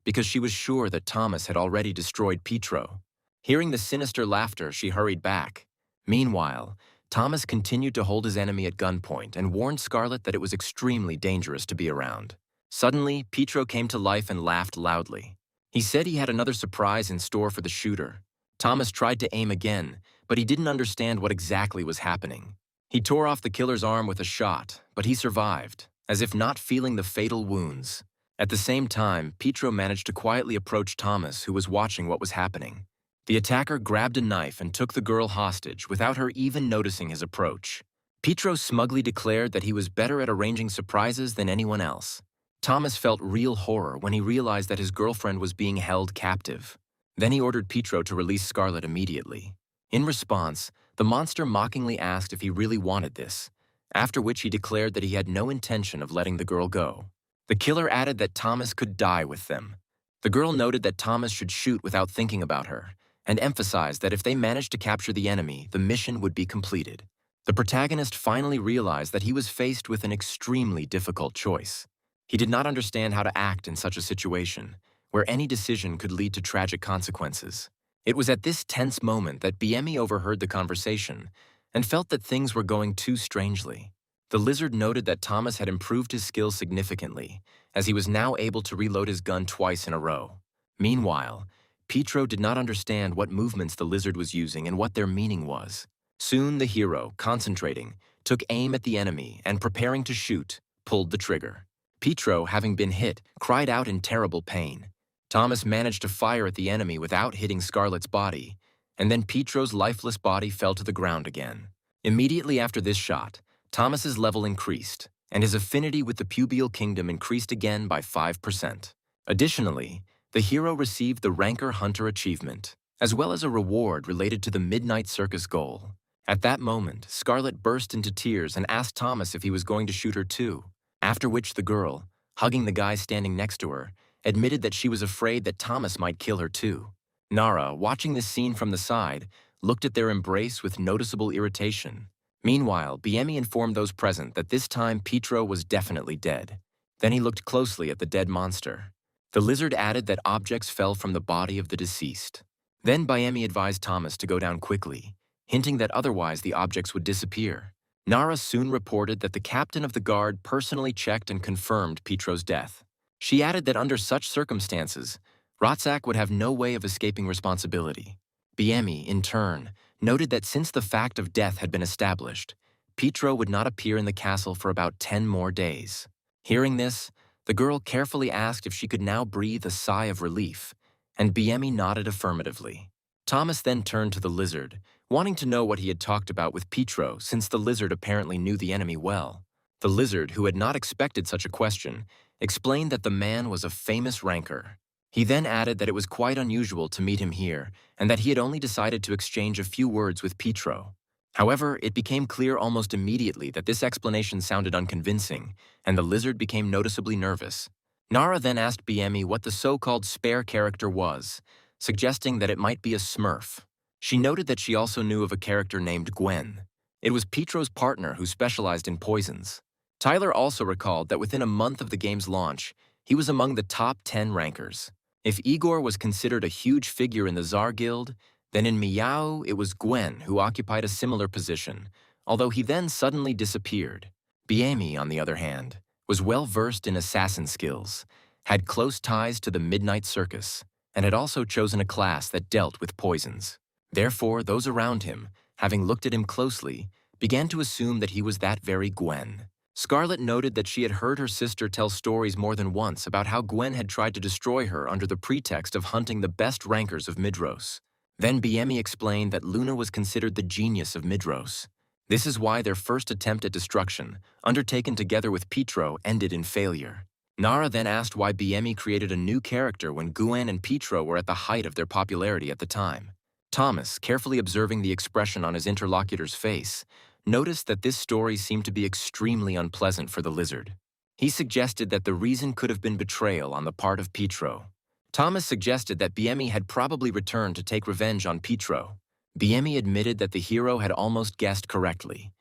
Speaker 1: because she was sure that Thomas had already destroyed Pietro. Hearing the sinister laughter, she hurried back. Meanwhile, Thomas continued to hold his enemy at gunpoint and warned Scarlet that it was extremely dangerous to be around. Suddenly, Pietro came to life and laughed loudly. He said he had another surprise in store for the shooter. Thomas tried to aim again, but he didn't understand what exactly was happening. He tore off the killer's arm with a shot, but he survived, as if not feeling the fatal wounds. At the same time, Pietro managed to quietly approach Thomas, who was watching what was happening. The attacker grabbed a knife and took the girl hostage without her even noticing his approach. Pietro smugly declared that he was better at arranging surprises than anyone else. Thomas felt real horror when he realized that his girlfriend was being held captive. Then he ordered Pietro to release Scarlet immediately. In response, the monster mockingly asked if he really wanted this, after which he declared that he had no intention of letting the girl go. The killer added that Thomas could die with them. The girl noted that Thomas should shoot without thinking about her, and emphasized that if they managed to capture the enemy, the mission would be completed. The protagonist finally realized that he was faced with an extremely difficult choice. He did not understand how to act in such a situation, where any decision could lead to tragic consequences. It was at this tense moment that BME overheard the conversation and felt that things were going too strangely. The lizard noted that Thomas had improved his skills significantly, as he was now able to reload his gun twice in a row. Meanwhile, Pietro did not understand what movements the lizard was using and what their meaning was. Soon the hero, concentrating, took aim at the enemy and, preparing to shoot, pulled the trigger. Pietro, having been hit, cried out in terrible pain. Thomas managed to fire at the enemy without hitting Scarlet's body, and then Pietro's lifeless body fell to the ground again. Immediately after this shot, Thomas's level increased, and his affinity with the pubial kingdom increased again by 5%. Additionally, the hero received the Ranker Hunter achievement, as well as a reward related to the Midnight Circus goal. At that moment, Scarlet burst into tears and asked Thomas if he was going to shoot her too, after which the girl, hugging the guy standing next to her, admitted that she was afraid that Thomas might kill her too. Nara, watching this scene from the side, looked at their embrace with noticeable irritation. Meanwhile, BME informed those present that this time Pietro was definitely dead. Then he looked closely at the dead monster. The lizard added that objects fell from the body of the deceased. Then BME advised Thomas to go down quickly, hinting that otherwise the objects would disappear. Nara soon reported that the captain of the guard personally checked and confirmed Pietro's death. She added that under such circumstances, Rotzak would have no way of escaping responsibility. BME, in turn, noted that since the fact of death had been established, Pietro would not appear in the castle for about 10 more days. Hearing this, the girl carefully asked if she could now breathe a sigh of relief, and BME nodded affirmatively. Thomas then turned to the lizard, wanting to know what he had talked about with Pietro, since the lizard apparently knew the enemy well. The lizard, who had not expected such a question, explained that the man was a famous ranker. He then added that it was quite unusual to meet him here, and that he had only decided to exchange a few words with Pietro. However, it became clear almost immediately that this explanation sounded unconvincing, and the lizard became noticeably nervous. Nara then asked BME what the so-called spare character was, suggesting that it might be a smurf. She noted that she also knew of a character named Gwen. It was Pietro's partner who specialized in poisons. Tyler also recalled that within a month of the game's launch, he was among the top 10 rankers. If Igor was considered a huge figure in the Tsar Guild, then in Miao it was Gwen who occupied a similar position, although he then suddenly disappeared. BME, on the other hand, was well-versed in assassin skills, had close ties to the Midnight Circus, and had also chosen a class that dealt with poisons. Therefore, those around him, having looked at him closely, began to assume that he was that very Gwen. Scarlet noted that she had heard her sister tell stories more than once about how Gwen had tried to destroy her under the pretext of hunting the best rankers of Midros. Then BME explained that Luna was considered the genius of Midros. This is why their first attempt at destruction, undertaken together with Pietro, ended in failure. Nara then asked why BME created a new character when Guan and Pietro were at the height of their popularity at the time. Thomas, carefully observing the expression on his interlocutor's face, noticed that this story seemed to be extremely unpleasant for the lizard. He suggested that the reason could have been betrayal on the part of Pietro. Thomas suggested that BME had probably returned to take revenge on Pietro. BME admitted that the hero had almost guessed correctly,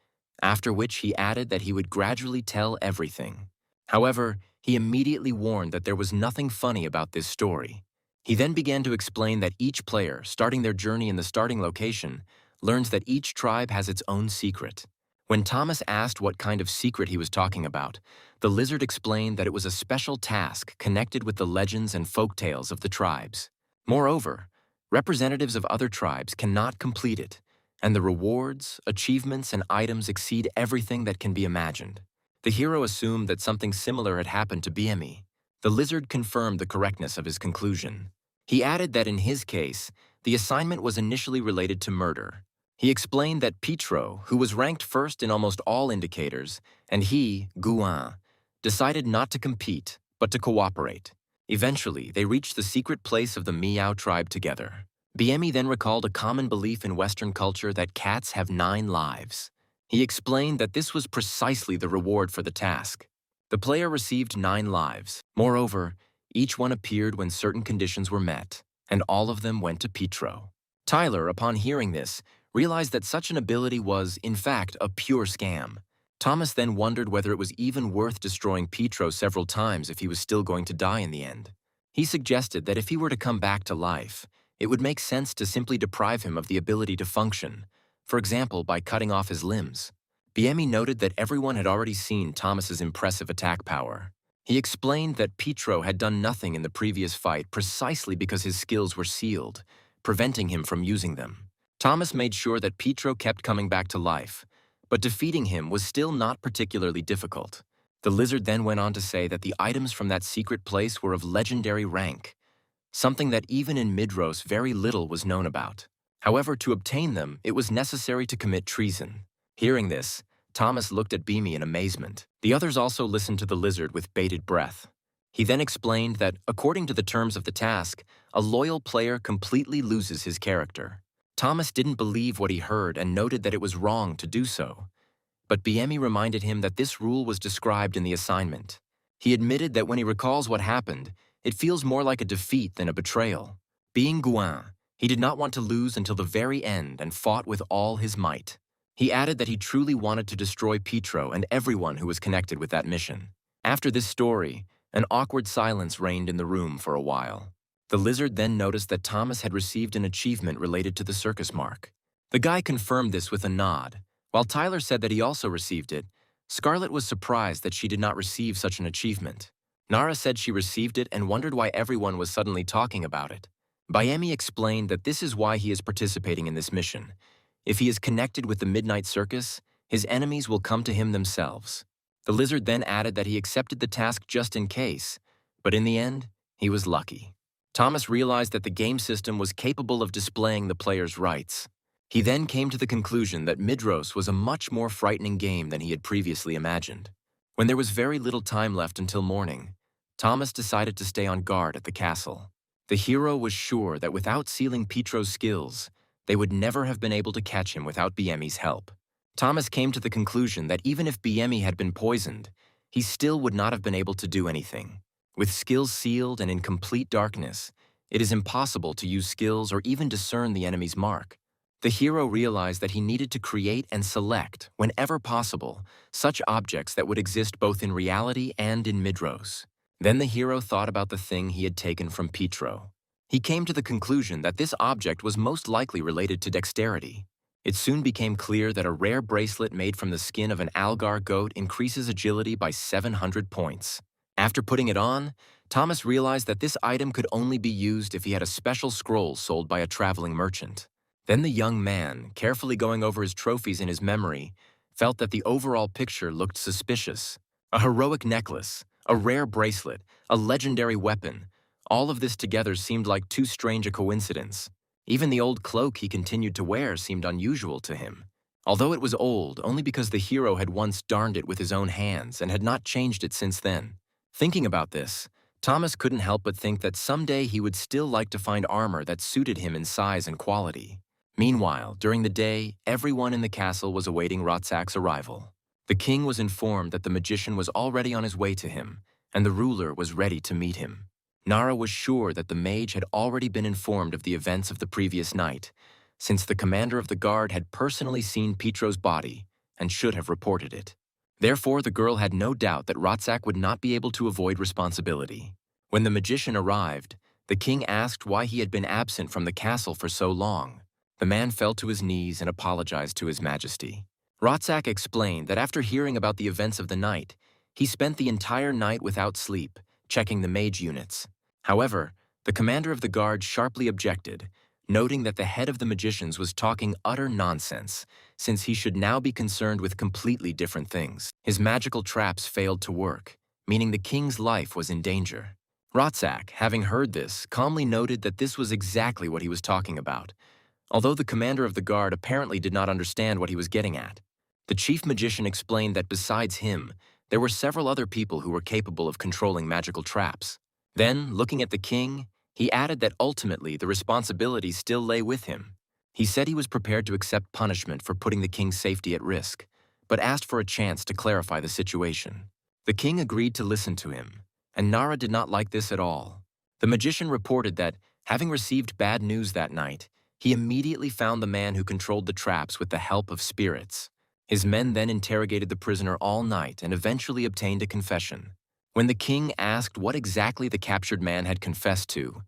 Speaker 1: after which he added that he would gradually tell everything. However, he immediately warned that there was nothing funny about this story. He then began to explain that each player, starting their journey in the starting location, learns that each tribe has its own secret. When Thomas asked what kind of secret he was talking about, the lizard explained that it was a special task connected with the legends and folktales of the tribes. Moreover, representatives of other tribes cannot complete it, and the rewards, achievements, and items exceed everything that can be imagined. The hero assumed that something similar had happened to BME. The lizard confirmed the correctness of his conclusion. He added that in his case, the assignment was initially related to murder. He explained that Pietro, who was ranked first in almost all indicators, and he, Guan, decided not to compete, but to cooperate. Eventually, they reached the secret place of the Miao tribe together. BME then recalled a common belief in Western culture that cats have 9 lives. He explained that this was precisely the reward for the task. The player received 9 lives. Moreover, each one appeared when certain conditions were met, and all of them went to Pietro. Tyler, upon hearing this, realized that such an ability was, in fact, a pure scam. Thomas then wondered whether it was even worth destroying Pietro several times if he was still going to die in the end. He suggested that if he were to come back to life, it would make sense to simply deprive him of the ability to function, for example, by cutting off his limbs. BME noted that everyone had already seen Thomas's impressive attack power. He explained that Pietro had done nothing in the previous fight precisely because his skills were sealed, preventing him from using them. Thomas made sure that Pietro kept coming back to life, but defeating him was still not particularly difficult. The lizard then went on to say that the items from that secret place were of legendary rank, something that even in Midros very little was known about. However, to obtain them, it was necessary to commit treason. Hearing this, Thomas looked at BME in amazement. The others also listened to the lizard with bated breath. He then explained that, according to the terms of the task, a loyal player completely loses his character. Thomas didn't believe what he heard and noted that it was wrong to do so. But BME reminded him that this rule was described in the assignment. He admitted that when he recalls what happened, it feels more like a defeat than a betrayal. Being Guan, he did not want to lose until the very end and fought with all his might. He added that he truly wanted to destroy Pietro and everyone who was connected with that mission. After this story, an awkward silence reigned in the room for a while. The lizard then noticed that Thomas had received an achievement related to the circus mark. The guy confirmed this with a nod. While Tyler said that he also received it, Scarlett was surprised that she did not receive such an achievement. Nara said she received it and wondered why everyone was suddenly talking about it. BME explained that this is why he is participating in this mission. If he is connected with the Midnight Circus, his enemies will come to him themselves. The lizard then added that he accepted the task just in case, but in the end, he was lucky. Thomas realized that the game system was capable of displaying the player's rights. He then came to the conclusion that Midros was a much more frightening game than he had previously imagined. When there was very little time left until morning, Thomas decided to stay on guard at the castle. The hero was sure that without sealing Pietro's skills, they would never have been able to catch him without BME's help. Thomas came to the conclusion that even if BME had been poisoned, he still would not have been able to do anything. With skills sealed and in complete darkness, it is impossible to use skills or even discern the enemy's mark. The hero realized that he needed to create and select, whenever possible, such objects that would exist both in reality and in Midros. Then the hero thought about the thing he had taken from Pietro. He came to the conclusion that this object was most likely related to dexterity. It soon became clear that a rare bracelet made from the skin of an Algar goat increases agility by 700 points. After putting it on, Thomas realized that this item could only be used if he had a special scroll sold by a traveling merchant. Then the young man, carefully going over his trophies in his memory, felt that the overall picture looked suspicious. A heroic necklace, a rare bracelet, a legendary weapon, all of this together seemed like too strange a coincidence. Even the old cloak he continued to wear seemed unusual to him. Although it was old only because the hero had once darned it with his own hands and had not changed it since then. Thinking about this, Thomas couldn't help but think that someday he would still like to find armor that suited him in size and quality. Meanwhile, during the day, everyone in the castle was awaiting Rotzak's arrival. The king was informed that the magician was already on his way to him, and the ruler was ready to meet him. Nara was sure that the mage had already been informed of the events of the previous night, since the commander of the guard had personally seen Petro's body and should have reported it. Therefore, the girl had no doubt that Rotzak would not be able to avoid responsibility. When the magician arrived, the king asked why he had been absent from the castle for so long. The man fell to his knees and apologized to his majesty. Rotzak explained that after hearing about the events of the night, he spent the entire night without sleep, checking the mage units. However, the commander of the guard sharply objected, noting that the head of the magicians was talking utter nonsense, since he should now be concerned with completely different things. His magical traps failed to work, meaning the king's life was in danger. Rotzak, having heard this, calmly noted that this was exactly what he was talking about, although the commander of the guard apparently did not understand what he was getting at. The chief magician explained that besides him, there were several other people who were capable of controlling magical traps. Then, looking at the king, he added that ultimately the responsibility still lay with him. He said he was prepared to accept punishment for putting the king's safety at risk, but asked for a chance to clarify the situation. The king agreed to listen to him, and Nara did not like this at all. The magician reported that, having received bad news that night, he immediately found the man who controlled the traps with the help of spirits. His men then interrogated the prisoner all night and eventually obtained a confession. When the king asked what exactly the captured man had confessed to,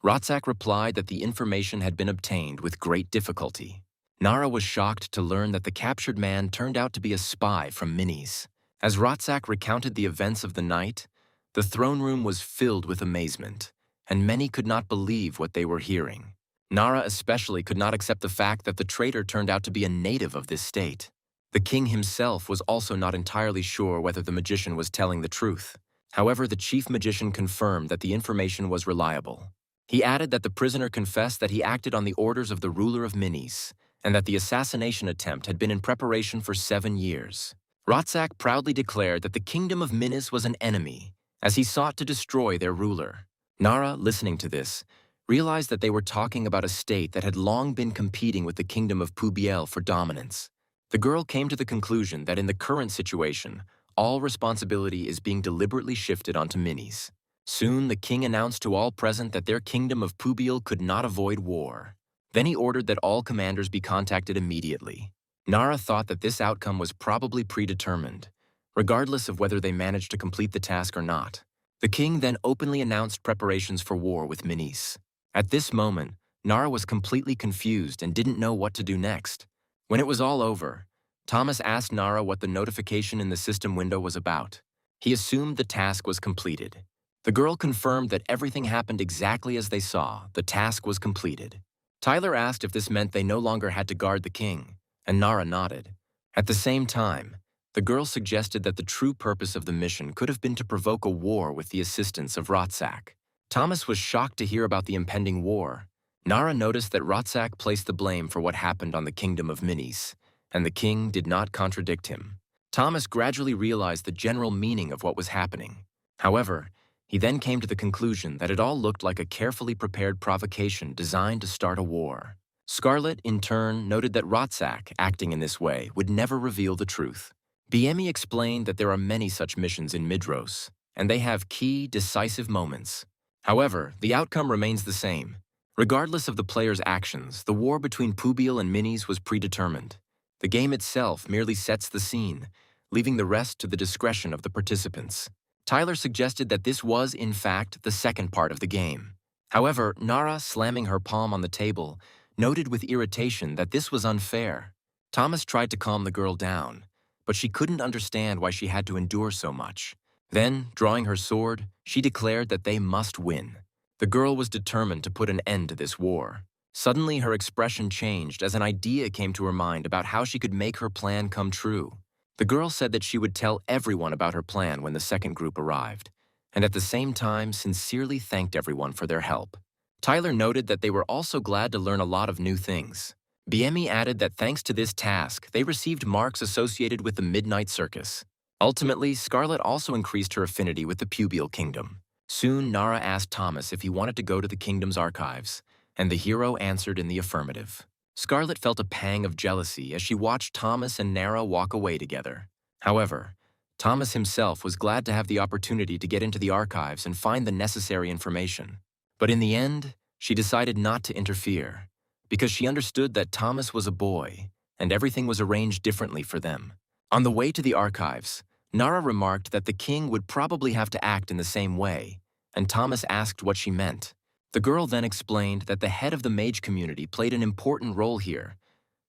Speaker 1: Rotzak replied that the information had been obtained with great difficulty. Nara was shocked to learn that the captured man turned out to be a spy from Minis. As Rotzak recounted the events of the night, the throne room was filled with amazement, and many could not believe what they were hearing. Nara especially could not accept the fact that the traitor turned out to be a native of this state. The king himself was also not entirely sure whether the magician was telling the truth. However, the chief magician confirmed that the information was reliable. He added that the prisoner confessed that he acted on the orders of the ruler of Minis, and that the assassination attempt had been in preparation for 7 years. Rotzak proudly declared that the kingdom of Minis was an enemy, as he sought to destroy their ruler. Nara, listening to this, realized that they were talking about a state that had long been competing with the kingdom of Pubiel for dominance. The girl came to the conclusion that in the current situation, all responsibility is being deliberately shifted onto Minis. Soon, the king announced to all present that their kingdom of Pubiel could not avoid war. Then he ordered that all commanders be contacted immediately. Nara thought that this outcome was probably predetermined, regardless of whether they managed to complete the task or not. The king then openly announced preparations for war with Minis. At this moment, Nara was completely confused and didn't know what to do next. When it was all over, Thomas asked Nara what the notification in the system window was about. He assumed the task was completed. The girl confirmed that everything happened exactly as they saw. The task was completed. Tyler asked if this meant they no longer had to guard the king, and Nara nodded. At the same time, the girl suggested that the true purpose of the mission could have been to provoke a war with the assistance of Rotzak. Thomas was shocked to hear about the impending war. Nara noticed that Rotzak placed the blame for what happened on the kingdom of Minis, and the king did not contradict him. Thomas gradually realized the general meaning of what was happening. However, he then came to the conclusion that it all looked like a carefully prepared provocation designed to start a war. Scarlet, in turn, noted that Rotzak, acting in this way, would never reveal the truth. BME explained that there are many such missions in Midros, and they have key, decisive moments. However, the outcome remains the same. Regardless of the player's actions, the war between Pubiel and Minis was predetermined. The game itself merely sets the scene, leaving the rest to the discretion of the participants. Tyler suggested that this was, in fact, the second part of the game. However, Nara, slamming her palm on the table, noted with irritation that this was unfair. Thomas tried to calm the girl down, but she couldn't understand why she had to endure so much. Then, drawing her sword, she declared that they must win. The girl was determined to put an end to this war. Suddenly, her expression changed as an idea came to her mind about how she could make her plan come true. The girl said that she would tell everyone about her plan when the second group arrived, and at the same time sincerely thanked everyone for their help. Tyler noted that they were also glad to learn a lot of new things. BME added that thanks to this task, they received marks associated with the Midnight Circus. Ultimately, Scarlet also increased her affinity with the Pubial Kingdom. Soon, Nara asked Thomas if he wanted to go to the kingdom's archives, and the hero answered in the affirmative. Scarlet felt a pang of jealousy as she watched Thomas and Nara walk away together. However, Thomas himself was glad to have the opportunity to get into the archives and find the necessary information. But in the end, she decided not to interfere, because she understood that Thomas was a boy, and everything was arranged differently for them. On the way to the archives, Nara remarked that the king would probably have to act in the same way, and Thomas asked what she meant. The girl then explained that the head of the mage community played an important role here,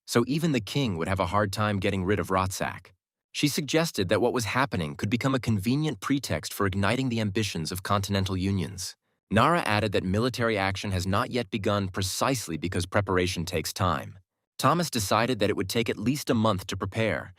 Speaker 1: so even the king would have a hard time getting rid of Rotsak. She suggested that what was happening could become a convenient pretext for igniting the ambitions of continental unions. Nara added that military action has not yet begun precisely because preparation takes time. Thomas decided that it would take at least a month to prepare,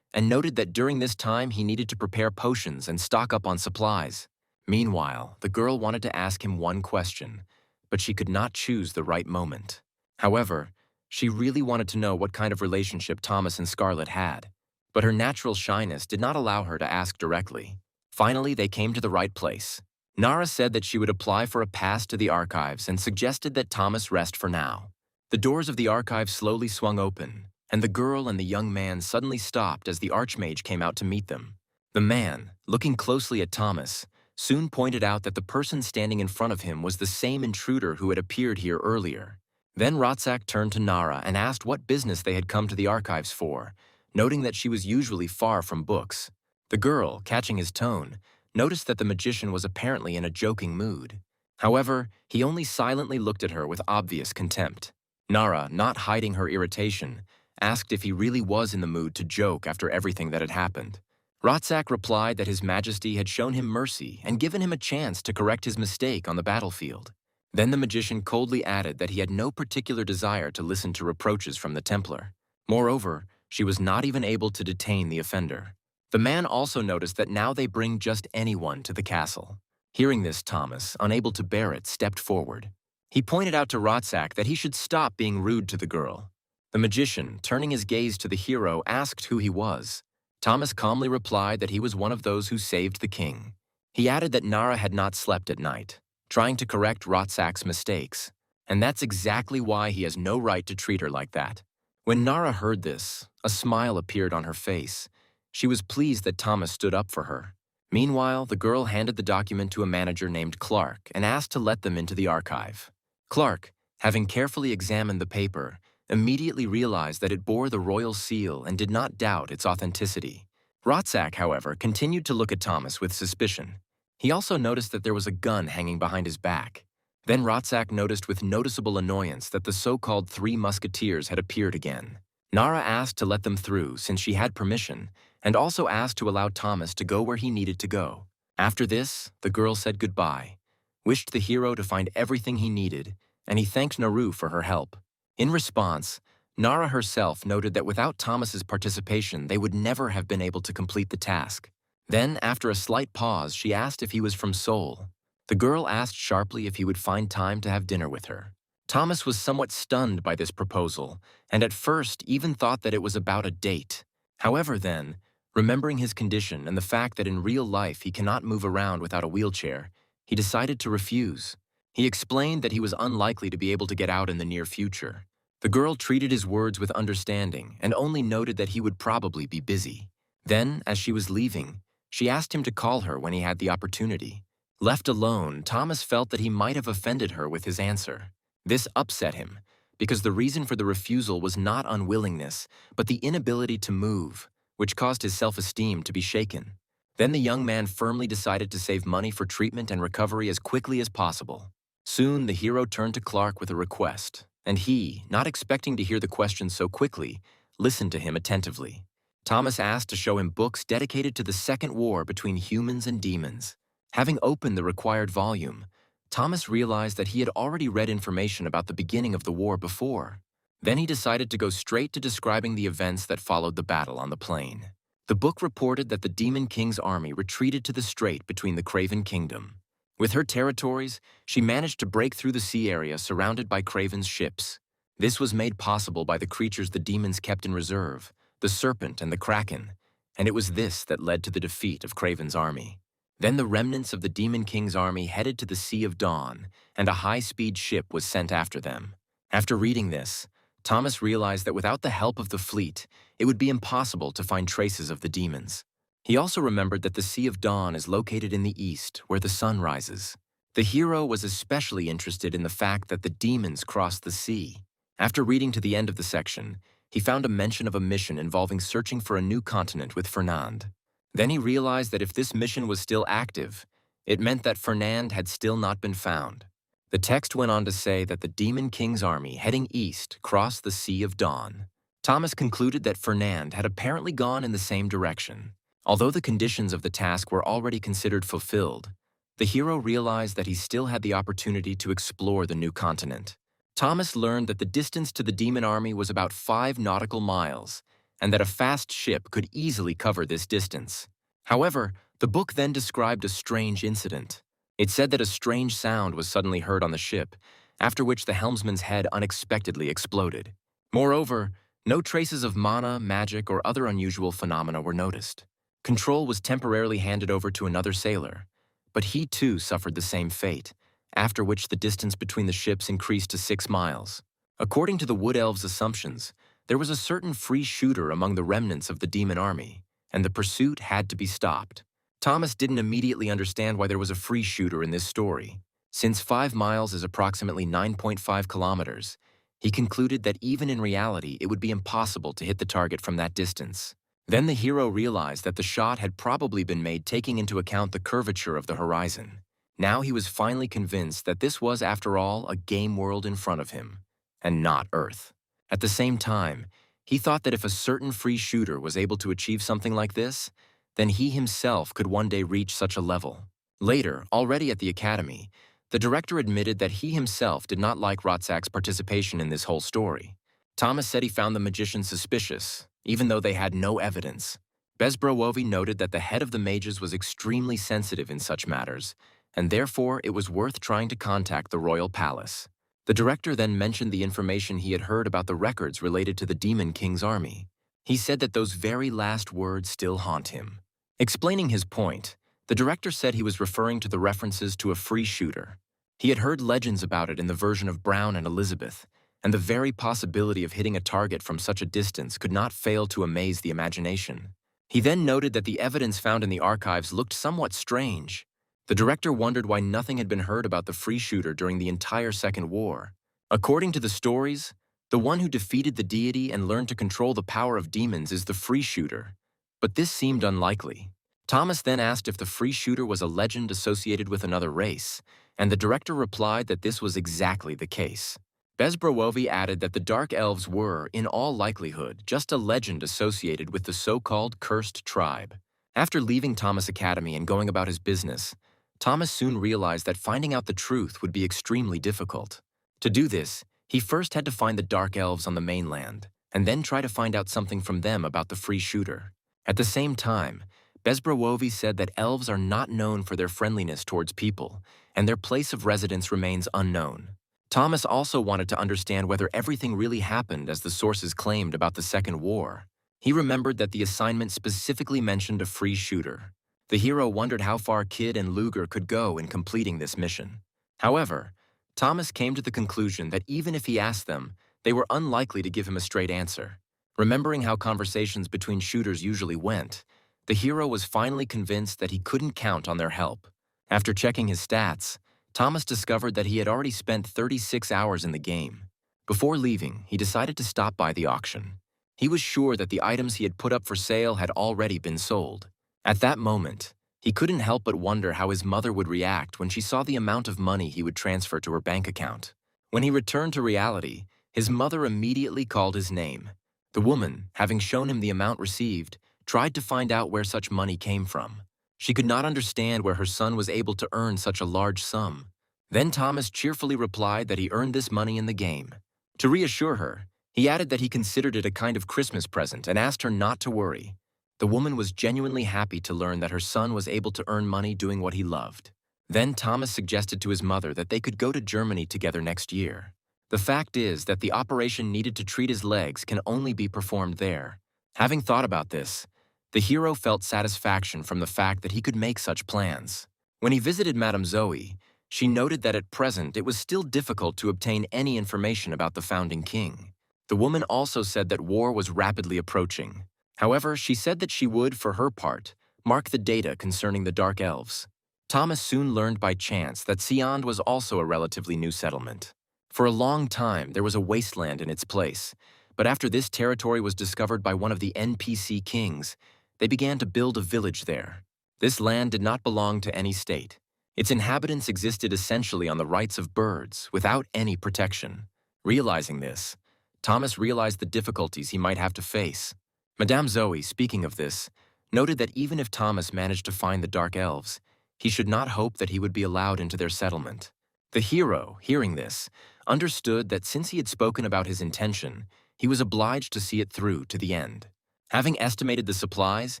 Speaker 1: and noted that during this time he needed to prepare potions and stock up on supplies. Meanwhile, the girl wanted to ask him one question, but she could not choose the right moment. However, she really wanted to know what kind of relationship Thomas and Scarlet had, but her natural shyness did not allow her to ask directly. Finally, they came to the right place. Nara said that she would apply for a pass to the archives and suggested that Thomas rest for now. The doors of the archive slowly swung open, and the girl and the young man suddenly stopped as the archmage came out to meet them. The man, looking closely at Thomas, soon pointed out that the person standing in front of him was the same intruder who had appeared here earlier. Then Rotsak turned to Nara and asked what business they had come to the archives for, noting that she was usually far from books. The girl, catching his tone, noticed that the magician was apparently in a joking mood. However, he only silently looked at her with obvious contempt. Nara, not hiding her irritation, asked if he really was in the mood to joke after everything that had happened. Rotsak replied that His Majesty had shown him mercy and given him a chance to correct his mistake on the battlefield. Then the magician coldly added that he had no particular desire to listen to reproaches from the Templar. Moreover, she was not even able to detain the offender. The man also noticed that now they bring just anyone to the castle. Hearing this, Thomas, unable to bear it, stepped forward. He pointed out to Rotsak that he should stop being rude to the girl. The magician, turning his gaze to the hero, asked who he was. Thomas calmly replied that he was one of those who saved the king. He added that Nara had not slept at night, trying to correct Rotsak's mistakes, and that's exactly why he has no right to treat her like that. When Nara heard this, a smile appeared on her face. She was pleased that Thomas stood up for her. Meanwhile, the girl handed the document to a manager named Clark and asked to let them into the archive. Clark, having carefully examined the paper, immediately realized that it bore the royal seal and did not doubt its authenticity. Rotsak, however, continued to look at Thomas with suspicion. He also noticed that there was a gun hanging behind his back. Then Rotsak noticed with noticeable annoyance that the so-called 3 musketeers had appeared again. Nara asked to let them through since she had permission, and also asked to allow Thomas to go where he needed to go. After this, the girl said goodbye, wished the hero to find everything he needed, and he thanked Naru for her help. In response, Nara herself noted that without Thomas's participation, they would never have been able to complete the task. Then, after a slight pause, she asked if he was from Seoul. The girl asked sharply if he would find time to have dinner with her. Thomas was somewhat stunned by this proposal, and at first even thought that it was about a date. However then, remembering his condition and the fact that in real life he cannot move around without a wheelchair, he decided to refuse. He explained that he was unlikely to be able to get out in the near future. The girl treated his words with understanding and only noted that he would probably be busy. Then, as she was leaving, she asked him to call her when he had the opportunity. Left alone, Thomas felt that he might have offended her with his answer. This upset him, because the reason for the refusal was not unwillingness, but the inability to move, which caused his self-esteem to be shaken. Then the young man firmly decided to save money for treatment and recovery as quickly as possible. Soon, the hero turned to Clark with a request, and he, not expecting to hear the question so quickly, listened to him attentively. Thomas asked to show him books dedicated to the second war between humans and demons. Having opened the required volume, Thomas realized that he had already read information about the beginning of the war before. Then he decided to go straight to describing the events that followed the battle on the plain. The book reported that the Demon King's army retreated to the strait between the Craven Kingdom. With her territories, she managed to break through the sea area surrounded by Craven's ships. This was made possible by the creatures the demons kept in reserve, the serpent and the kraken, and it was this that led to the defeat of Craven's army. Then the remnants of the Demon King's army headed to the Sea of Dawn, and a high-speed ship was sent after them. After reading this, Thomas realized that without the help of the fleet, it would be impossible to find traces of the demons. He also remembered that the Sea of Dawn is located in the east, where the sun rises. The hero was especially interested in the fact that the demons crossed the sea. After reading to the end of the section, he found a mention of a mission involving searching for a new continent with Fernand. Then he realized that if this mission was still active, it meant that Fernand had still not been found. The text went on to say that the Demon King's army heading east crossed the Sea of Dawn. Thomas concluded that Fernand had apparently gone in the same direction. Although the conditions of the task were already considered fulfilled, the hero realized that he still had the opportunity to explore the new continent. Thomas learned that the distance to the demon army was about 5 nautical miles, and that a fast ship could easily cover this distance. However, the book then described a strange incident. It said that a strange sound was suddenly heard on the ship, after which the helmsman's head unexpectedly exploded. Moreover, no traces of mana, magic, or other unusual phenomena were noticed. Control was temporarily handed over to another sailor, but he too suffered the same fate, after which the distance between the ships increased to 6 miles. According to the Wood Elves' assumptions, there was a certain free shooter among the remnants of the demon army, and the pursuit had to be stopped. Thomas didn't immediately understand why there was a free shooter in this story. Since 5 miles is approximately 9.5 kilometers, he concluded that even in reality it would be impossible to hit the target from that distance. Then the hero realized that the shot had probably been made taking into account the curvature of the horizon. Now he was finally convinced that this was, after all, a game world in front of him, and not Earth. At the same time, he thought that if a certain free shooter was able to achieve something like this, then he himself could one day reach such a level. Later, already at the academy, the director admitted that he himself did not like Rotzak's participation in this whole story. Thomas said he found the magicians suspicious, even though they had no evidence. Bezbrowovi noted that the head of the mages was extremely sensitive in such matters, and therefore it was worth trying to contact the royal palace. The director then mentioned the information he had heard about the records related to the Demon King's army. He said that those very last words still haunt him. Explaining his point, the director said he was referring to the references to a free shooter. He had heard legends about it in the version of Brown and Elizabeth, and the very possibility of hitting a target from such a distance could not fail to amaze the imagination. He then noted that the evidence found in the archives looked somewhat strange. The director wondered why nothing had been heard about the free shooter during the entire Second War. According to the stories, the one who defeated the deity and learned to control the power of demons is the free shooter, but this seemed unlikely. Thomas then asked if the free shooter was a legend associated with another race, and the director replied that this was exactly the case. Bezbrowovi added that the Dark Elves were, in all likelihood, just a legend associated with the so-called Cursed Tribe. After leaving Thomas Academy and going about his business, Thomas soon realized that finding out the truth would be extremely difficult. To do this, he first had to find the Dark Elves on the mainland, and then try to find out something from them about the free shooter. At the same time, Bezbrowovi said that elves are not known for their friendliness towards people, and their place of residence remains unknown. Thomas also wanted to understand whether everything really happened as the sources claimed about the Second War. He remembered that the assignment specifically mentioned a free shooter. The hero wondered how far Kid and Luger could go in completing this mission. However, Thomas came to the conclusion that even if he asked them, they were unlikely to give him a straight answer. Remembering how conversations between shooters usually went, the hero was finally convinced that he couldn't count on their help. After checking his stats, Thomas discovered that he had already spent 36 hours in the game. Before leaving, he decided to stop by the auction. He was sure that the items he had put up for sale had already been sold. At that moment, he couldn't help but wonder how his mother would react when she saw the amount of money he would transfer to her bank account. When he returned to reality, his mother immediately called his name. The woman, having shown him the amount received, tried to find out where such money came from. She could not understand where her son was able to earn such a large sum. Then Thomas cheerfully replied that he earned this money in the game. To reassure her, he added that he considered it a kind of Christmas present and asked her not to worry. The woman was genuinely happy to learn that her son was able to earn money doing what he loved. Then Thomas suggested to his mother that they could go to Germany together next year. The fact is that the operation needed to treat his legs can only be performed there. Having thought about this, The hero felt satisfaction from the fact that he could make such plans. When he visited Madame Zoe, she noted that at present it was still difficult to obtain any information about the founding king. The woman also said that war was rapidly approaching. However, she said that she would, for her part, mark the data concerning the Dark Elves. Thomas soon learned by chance that Siand was also a relatively new settlement. For a long time, there was a wasteland in its place, but after this territory was discovered by one of the NPC kings, they began to build a village there. This land did not belong to any state. Its inhabitants existed essentially on the rights of birds, without any protection. Realizing this, Thomas realized the difficulties he might have to face. Madame Zoe, speaking of this, noted that even if Thomas managed to find the Dark Elves, he should not hope that he would be allowed into their settlement. The hero, hearing this, understood that since he had spoken about his intention, he was obliged to see it through to the end. Having estimated the supplies,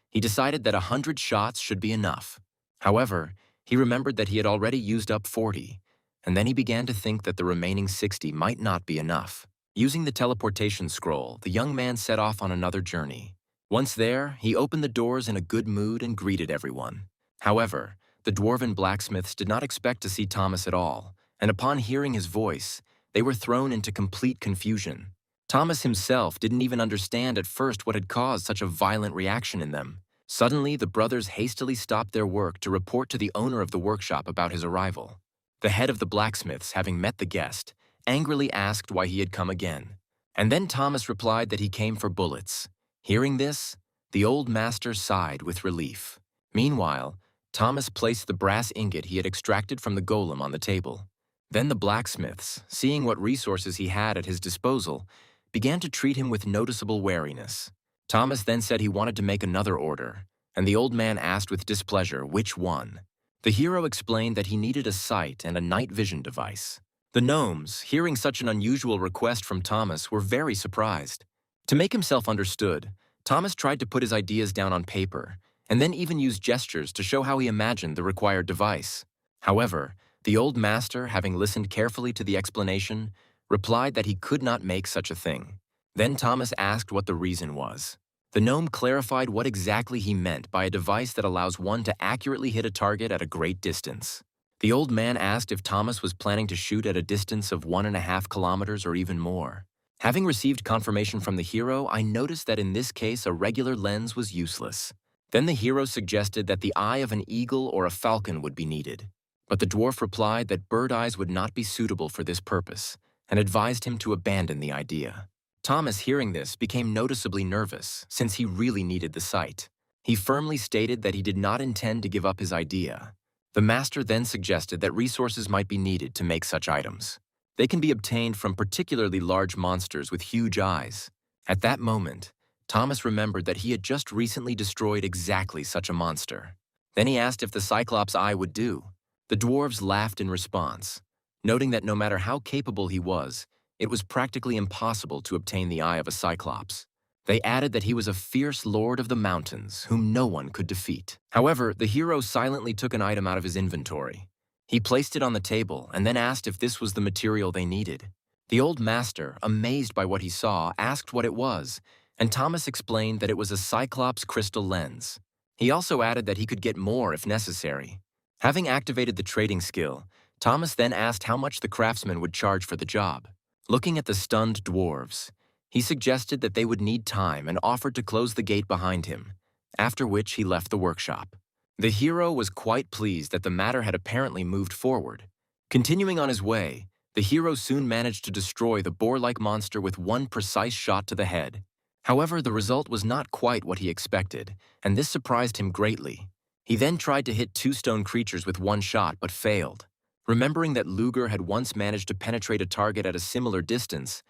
Speaker 1: he decided that 100 shots should be enough. However, he remembered that he had already used up 40, and then he began to think that the remaining 60 might not be enough. Using the teleportation scroll, the young man set off on another journey. Once there, he opened the doors in a good mood and greeted everyone. However, the dwarven blacksmiths did not expect to see Thomas at all, and upon hearing his voice, they were thrown into complete confusion. Thomas himself didn't even understand at first what had caused such a violent reaction in them. Suddenly, the brothers hastily stopped their work to report to the owner of the workshop about his arrival. The head of the blacksmiths, having met the guest, angrily asked why he had come again. And then Thomas replied that he came for bullets. Hearing this, the old master sighed with relief. Meanwhile, Thomas placed the brass ingot he had extracted from the golem on the table. Then the blacksmiths, seeing what resources he had at his disposal, began to treat him with noticeable wariness. Thomas then said he wanted to make another order, and the old man asked with displeasure which one. The hero explained that he needed a sight and a night vision device. The gnomes, hearing such an unusual request from Thomas, were very surprised. To make himself understood, Thomas tried to put his ideas down on paper, and then even used gestures to show how he imagined the required device. However, the old master, having listened carefully to the explanation, replied that he could not make such a thing. Then Thomas asked what the reason was. The gnome clarified what exactly he meant by a device that allows one to accurately hit a target at a great distance. The old man asked if Thomas was planning to shoot at a distance of 1.5 kilometers or even more. Having received confirmation from the hero, I noticed that in this case a regular lens was useless. Then the hero suggested that the eye of an eagle or a falcon would be needed. But the dwarf replied that bird eyes would not be suitable for this purpose, and advised him to abandon the idea. Thomas, hearing this, became noticeably nervous, since he really needed the sight. He firmly stated that he did not intend to give up his idea. The master then suggested that resources might be needed to make such items. They can be obtained from particularly large monsters with huge eyes. At that moment, Thomas remembered that he had just recently destroyed exactly such a monster. Then he asked if the Cyclops' eye would do. The dwarves laughed in response, noting that no matter how capable he was, it was practically impossible to obtain the eye of a Cyclops. They added that he was a fierce lord of the mountains whom no one could defeat. However, the hero silently took an item out of his inventory. He placed it on the table and then asked if this was the material they needed. The old master, amazed by what he saw, asked what it was, and Thomas explained that it was a Cyclops crystal lens. He also added that he could get more if necessary. Having activated the trading skill, Thomas then asked how much the craftsman would charge for the job. Looking at the stunned dwarves, he suggested that they would need time and offered to close the gate behind him, after which he left the workshop. The hero was quite pleased that the matter had apparently moved forward. Continuing on his way, the hero soon managed to destroy the boar-like monster with one precise shot to the head. However, the result was not quite what he expected, and this surprised him greatly. He then tried to hit 2 stone creatures with one shot but failed. Remembering that Luger had once managed to penetrate a target at a similar distance,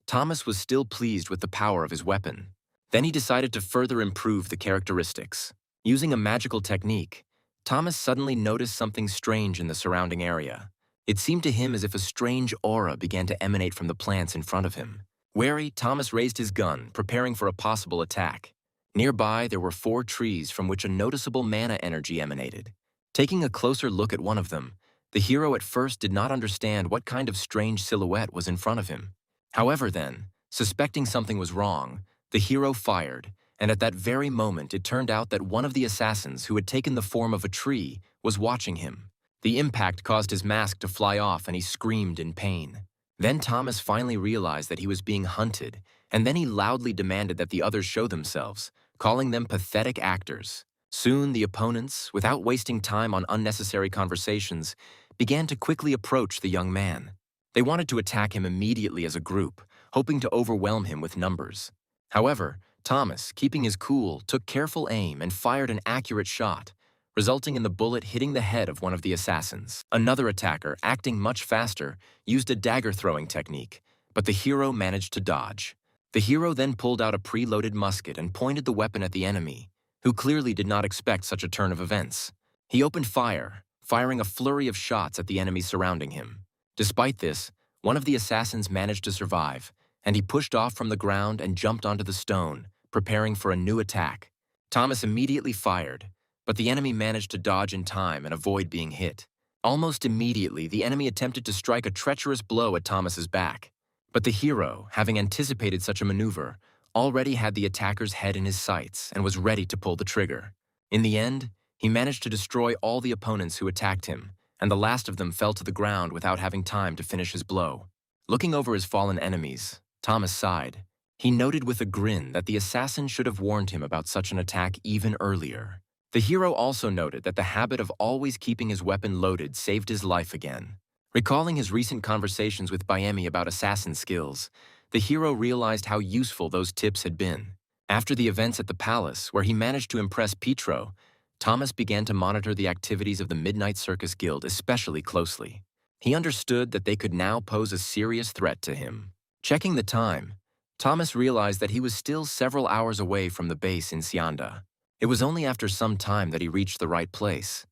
Speaker 1: Thomas was still pleased with the power of his weapon. Then he decided to further improve the characteristics. Using a magical technique, Thomas suddenly noticed something strange in the surrounding area. It seemed to him as if a strange aura began to emanate from the plants in front of him. Wary, Thomas raised his gun, preparing for a possible attack. Nearby, there were 4 trees from which a noticeable mana energy emanated. Taking a closer look at one of them, the hero at first did not understand what kind of strange silhouette was in front of him. However then, suspecting something was wrong, the hero fired, and at that very moment it turned out that one of the assassins, who had taken the form of a tree, was watching him. The impact caused his mask to fly off and he screamed in pain. Then Thomas finally realized that he was being hunted, and then he loudly demanded that the others show themselves, calling them pathetic actors. Soon the opponents, without wasting time on unnecessary conversations, began to quickly approach the young man. They wanted to attack him immediately as a group, hoping to overwhelm him with numbers. However, Thomas, keeping his cool, took careful aim and fired an accurate shot, resulting in the bullet hitting the head of one of the assassins. Another attacker, acting much faster, used a dagger-throwing technique, but the hero managed to dodge. The hero then pulled out a preloaded musket and pointed the weapon at the enemy, who clearly did not expect such a turn of events. He opened fire, firing a flurry of shots at the enemies surrounding him. Despite this, one of the assassins managed to survive, and he pushed off from the ground and jumped onto the stone, preparing for a new attack. Thomas immediately fired, but the enemy managed to dodge in time and avoid being hit. Almost immediately, the enemy attempted to strike a treacherous blow at Thomas's back. But the hero, having anticipated such a maneuver, already had the attacker's head in his sights and was ready to pull the trigger. In the end, he managed to destroy all the opponents who attacked him, and the last of them fell to the ground without having time to finish his blow. Looking over his fallen enemies, Thomas sighed. He noted with a grin that the assassin should have warned him about such an attack even earlier. The hero also noted that the habit of always keeping his weapon loaded saved his life again. Recalling his recent conversations with Bayemi about assassin skills, the hero realized how useful those tips had been. After the events at the palace, where he managed to impress Pietro, Thomas began to monitor the activities of the Midnight Circus Guild especially closely. He understood that they could now pose a serious threat to him. Checking the time, Thomas realized that he was still several hours away from the base in Sianda. It was only after some time that he reached the right place.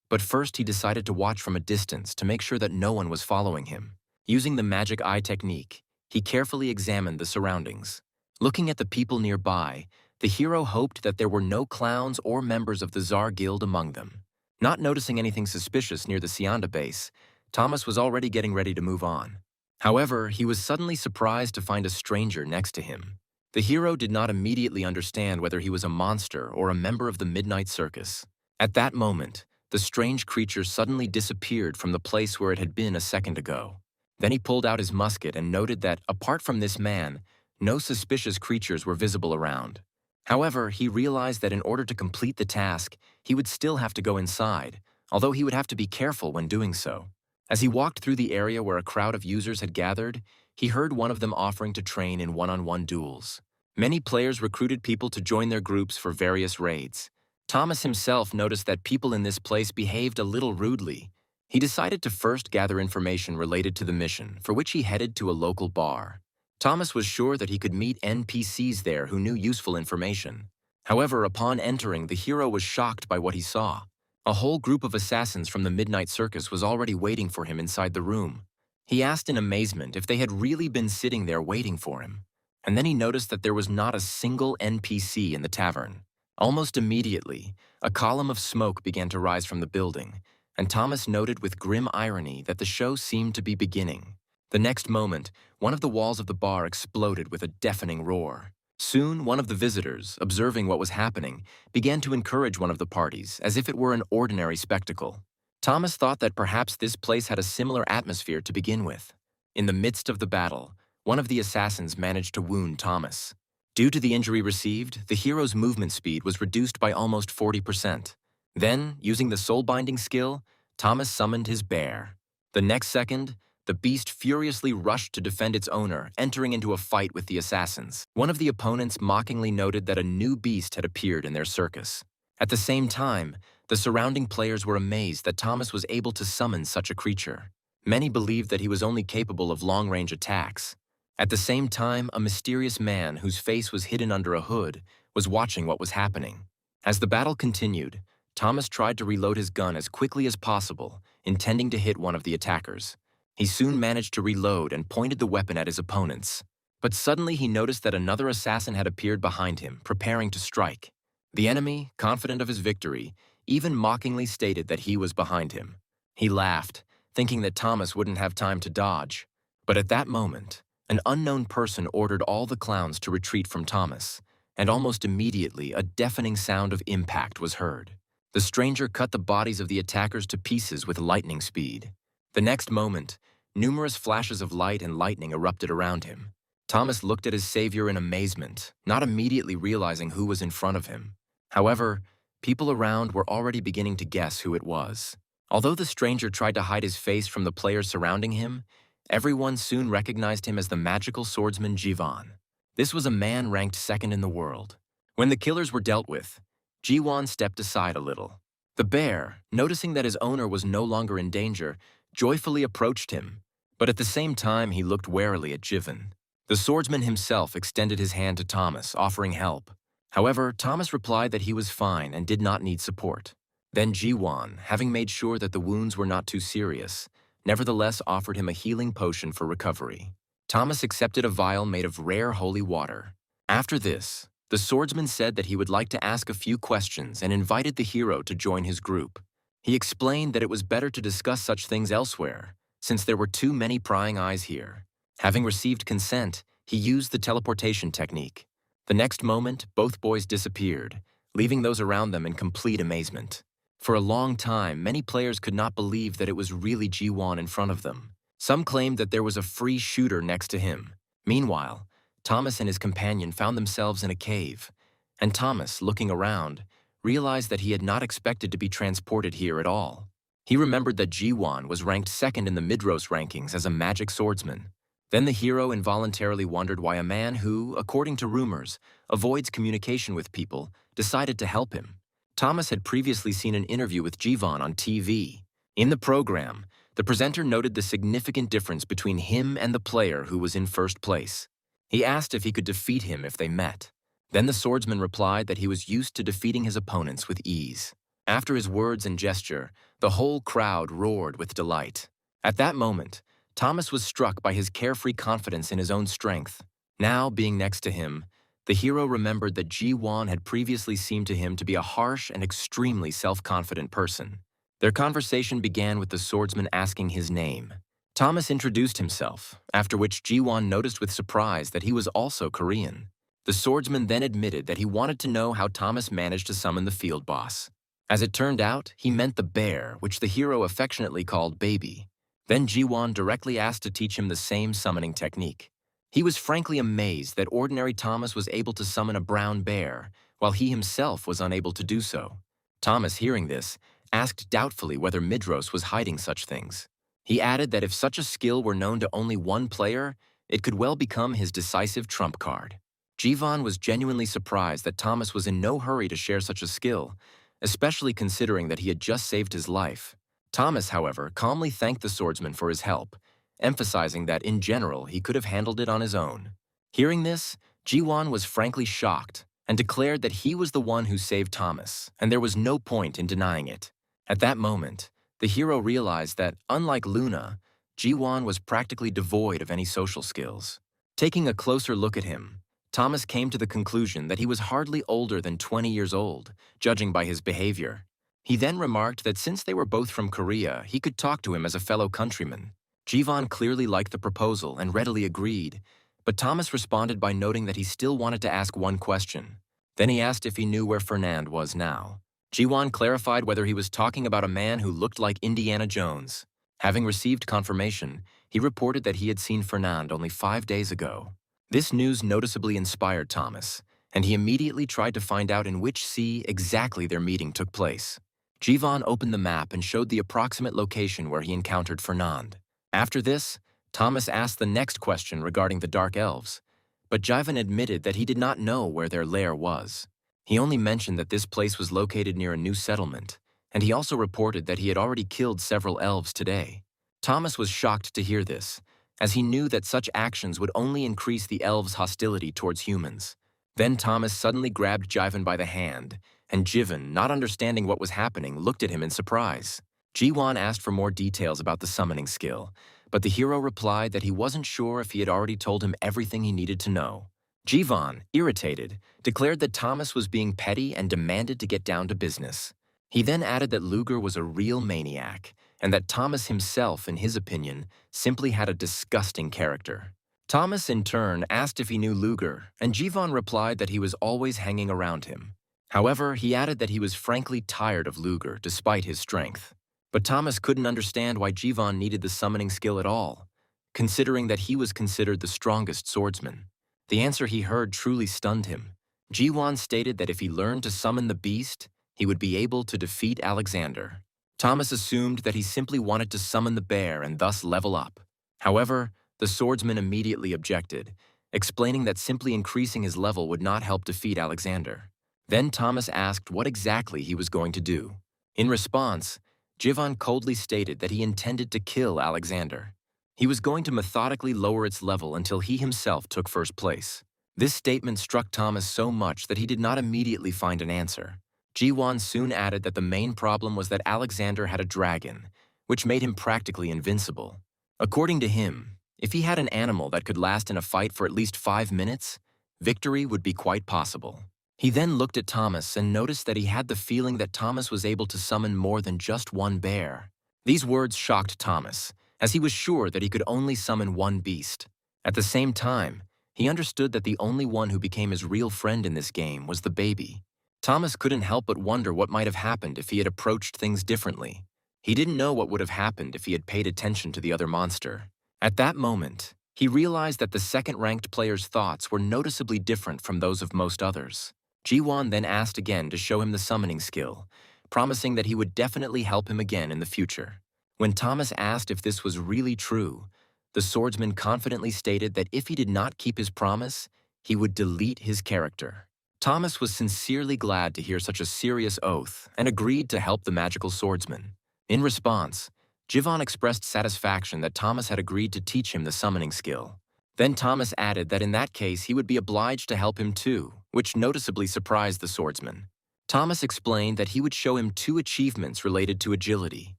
Speaker 1: But first he decided to watch from a distance to make sure that no one was following him. Using the magic eye technique, he carefully examined the surroundings. Looking at the people nearby, the hero hoped that there were no clowns or members of the Tsar Guild among them. Not noticing anything suspicious near the Sianda base, Thomas was already getting ready to move on. However, he was suddenly surprised to find a stranger next to him. The hero did not immediately understand whether he was a monster or a member of the Midnight Circus. At that moment, the strange creature suddenly disappeared from the place where it had been a second ago. Then he pulled out his musket and noted that, apart from this man, no suspicious creatures were visible around. However, he realized that in order to complete the task, he would still have to go inside, although he would have to be careful when doing so. As he walked through the area where a crowd of users had gathered, he heard one of them offering to train in one-on-one duels. Many players recruited people to join their groups for various raids. Thomas himself noticed that people in this place behaved a little rudely. He decided to first gather information related to the mission, for which he headed to a local bar. Thomas was sure that he could meet NPCs there who knew useful information. However, upon entering, the hero was shocked by what he saw. A whole group of assassins from the Midnight Circus was already waiting for him inside the room. He asked in amazement if they had really been sitting there waiting for him. And then he noticed that there was not a single NPC in the tavern. Almost immediately, a column of smoke began to rise from the building, and Thomas noted with grim irony that the show seemed to be beginning. The next moment, one of the walls of the bar exploded with a deafening roar. Soon, one of the visitors, observing what was happening, began to encourage one of the parties, as if it were an ordinary spectacle. Thomas thought that perhaps this place had a similar atmosphere to begin with. In the midst of the battle, one of the assassins managed to wound Thomas. Due to the injury received, the hero's movement speed was reduced by almost 40%. Then, using the soul-binding skill, Thomas summoned his bear. The next second, the beast furiously rushed to defend its owner, entering into a fight with the assassins. One of the opponents mockingly noted that a new beast had appeared in their circus. At the same time, the surrounding players were amazed that Thomas was able to summon such a creature. Many believed that he was only capable of long-range attacks. At the same time, a mysterious man whose face was hidden under a hood was watching what was happening. As the battle continued, Thomas tried to reload his gun as quickly as possible, intending to hit one of the attackers. He soon managed to reload and pointed the weapon at his opponents. But suddenly he noticed that another assassin had appeared behind him, preparing to strike. The enemy, confident of his victory, even mockingly stated that he was behind him. He laughed, thinking that Thomas wouldn't have time to dodge. But at that moment, an unknown person ordered all the clowns to retreat from Thomas, and almost immediately a deafening sound of impact was heard. The stranger cut the bodies of the attackers to pieces with lightning speed. The next moment, numerous flashes of light and lightning erupted around him. Thomas looked at his savior in amazement, not immediately realizing who was in front of him. However, people around were already beginning to guess who it was. Although the stranger tried to hide his face from the players surrounding him, everyone soon recognized him as the magical swordsman Jivan. This was a man ranked second in the world. When the killers were dealt with, Jiwan stepped aside a little. The bear, noticing that his owner was no longer in danger, joyfully approached him, but at the same time he looked warily at Jivan. The swordsman himself extended his hand to Thomas, offering help. However, Thomas replied that he was fine and did not need support. Then Jiwan, having made sure that the wounds were not too serious, nevertheless offered him a healing potion for recovery. Thomas accepted a vial made of rare holy water. After this, the swordsman said that he would like to ask a few questions and invited the hero to join his group. He explained that it was better to discuss such things elsewhere, since there were too many prying eyes here. Having received consent, he used the teleportation technique. The next moment, both boys disappeared, leaving those around them in complete amazement. For a long time, many players could not believe that it was really Jiwan in front of them. Some claimed that there was a free shooter next to him. Meanwhile, Thomas and his companion found themselves in a cave, and Thomas, looking around, realized that he had not expected to be transported here at all. He remembered that Jiwan was ranked second in the Midros rankings as a magic swordsman. Then the hero involuntarily wondered why a man who, according to rumors, avoids communication with people, decided to help him. Thomas had previously seen an interview with Jivan on TV. In the program, the presenter noted the significant difference between him and the player who was in first place. He asked if he could defeat him if they met. Then the swordsman replied that he was used to defeating his opponents with ease. After his words and gesture, the whole crowd roared with delight. At that moment, Thomas was struck by his carefree confidence in his own strength. Now, being next to him, the hero remembered that Jiwan had previously seemed to him to be a harsh and extremely self-confident person. Their conversation began with the swordsman asking his name. Thomas introduced himself, after which Jiwan noticed with surprise that he was also Korean. The swordsman then admitted that he wanted to know how Thomas managed to summon the field boss. As it turned out, he meant the bear, which the hero affectionately called Baby. Then Jiwan directly asked to teach him the same summoning technique. He was frankly amazed that ordinary Thomas was able to summon a brown bear, while he himself was unable to do so. Thomas, hearing this, asked doubtfully whether Midros was hiding such things. He added that if such a skill were known to only one player, it could well become his decisive trump card. Jivan was genuinely surprised that Thomas was in no hurry to share such a skill, especially considering that he had just saved his life. Thomas, however, calmly thanked the swordsman for his help, emphasizing that in general he could have handled it on his own. Hearing this, Jiwan was frankly shocked and declared that he was the one who saved Thomas, and there was no point in denying it. At that moment, the hero realized that, unlike Luna, Jiwan was practically devoid of any social skills. Taking a closer look at him, Thomas came to the conclusion that he was hardly older than 20 years old, judging by his behavior. He then remarked that since they were both from Korea, he could talk to him as a fellow countryman. Jivan clearly liked the proposal and readily agreed, but Thomas responded by noting that he still wanted to ask one question. Then he asked if he knew where Fernand was now. Jiwan clarified whether he was talking about a man who looked like Indiana Jones. Having received confirmation, he reported that he had seen Fernand only 5 days ago. This news noticeably inspired Thomas, and he immediately tried to find out in which sea exactly their meeting took place. Jivan opened the map and showed the approximate location where he encountered Fernand. After this, Thomas asked the next question regarding the Dark Elves, but Jivan admitted that he did not know where their lair was. He only mentioned that this place was located near a new settlement, and he also reported that he had already killed several elves today. Thomas was shocked to hear this, as he knew that such actions would only increase the elves' hostility towards humans. Then Thomas suddenly grabbed Jivan by the hand, and Jivan, not understanding what was happening, looked at him in surprise. Jiwan asked for more details about the summoning skill, but the hero replied that he wasn't sure if he had already told him everything he needed to know. Jivan, irritated, declared that Thomas was being petty and demanded to get down to business. He then added that Luger was a real maniac, and that Thomas himself, in his opinion, simply had a disgusting character. Thomas, in turn, asked if he knew Luger, and Jivan replied that he was always hanging around him. However, he added that he was frankly tired of Luger despite his strength. But Thomas couldn't understand why Jivan needed the summoning skill at all, considering that he was considered the strongest swordsman. The answer he heard truly stunned him. Jiwan stated that if he learned to summon the beast, he would be able to defeat Alexander. Thomas assumed that he simply wanted to summon the bear and thus level up. However, the swordsman immediately objected, explaining that simply increasing his level would not help defeat Alexander. Then Thomas asked what exactly he was going to do. In response, Jivan coldly stated that he intended to kill Alexander. He was going to methodically lower its level until he himself took first place. This statement struck Thomas so much that he did not immediately find an answer. Jiwan soon added that the main problem was that Alexander had a dragon, which made him practically invincible. According to him, if he had an animal that could last in a fight for at least 5 minutes, victory would be quite possible. He then looked at Thomas and noticed that he had the feeling that Thomas was able to summon more than just one bear. These words shocked Thomas, as he was sure that he could only summon one beast. At the same time, he understood that the only one who became his real friend in this game was the baby. Thomas couldn't help but wonder what might have happened if he had approached things differently. He didn't know what would have happened if he had paid attention to the other monster. At that moment, he realized that the second-ranked player's thoughts were noticeably different from those of most others. Jiwan then asked again to show him the summoning skill, promising that he would definitely help him again in the future. When Thomas asked if this was really true, the swordsman confidently stated that if he did not keep his promise, he would delete his character. Thomas was sincerely glad to hear such a serious oath and agreed to help the magical swordsman. In response, Jivan expressed satisfaction that Thomas had agreed to teach him the summoning skill. Then Thomas added that in that case he would be obliged to help him too, which noticeably surprised the swordsman. Thomas explained that he would show him 2 achievements related to agility.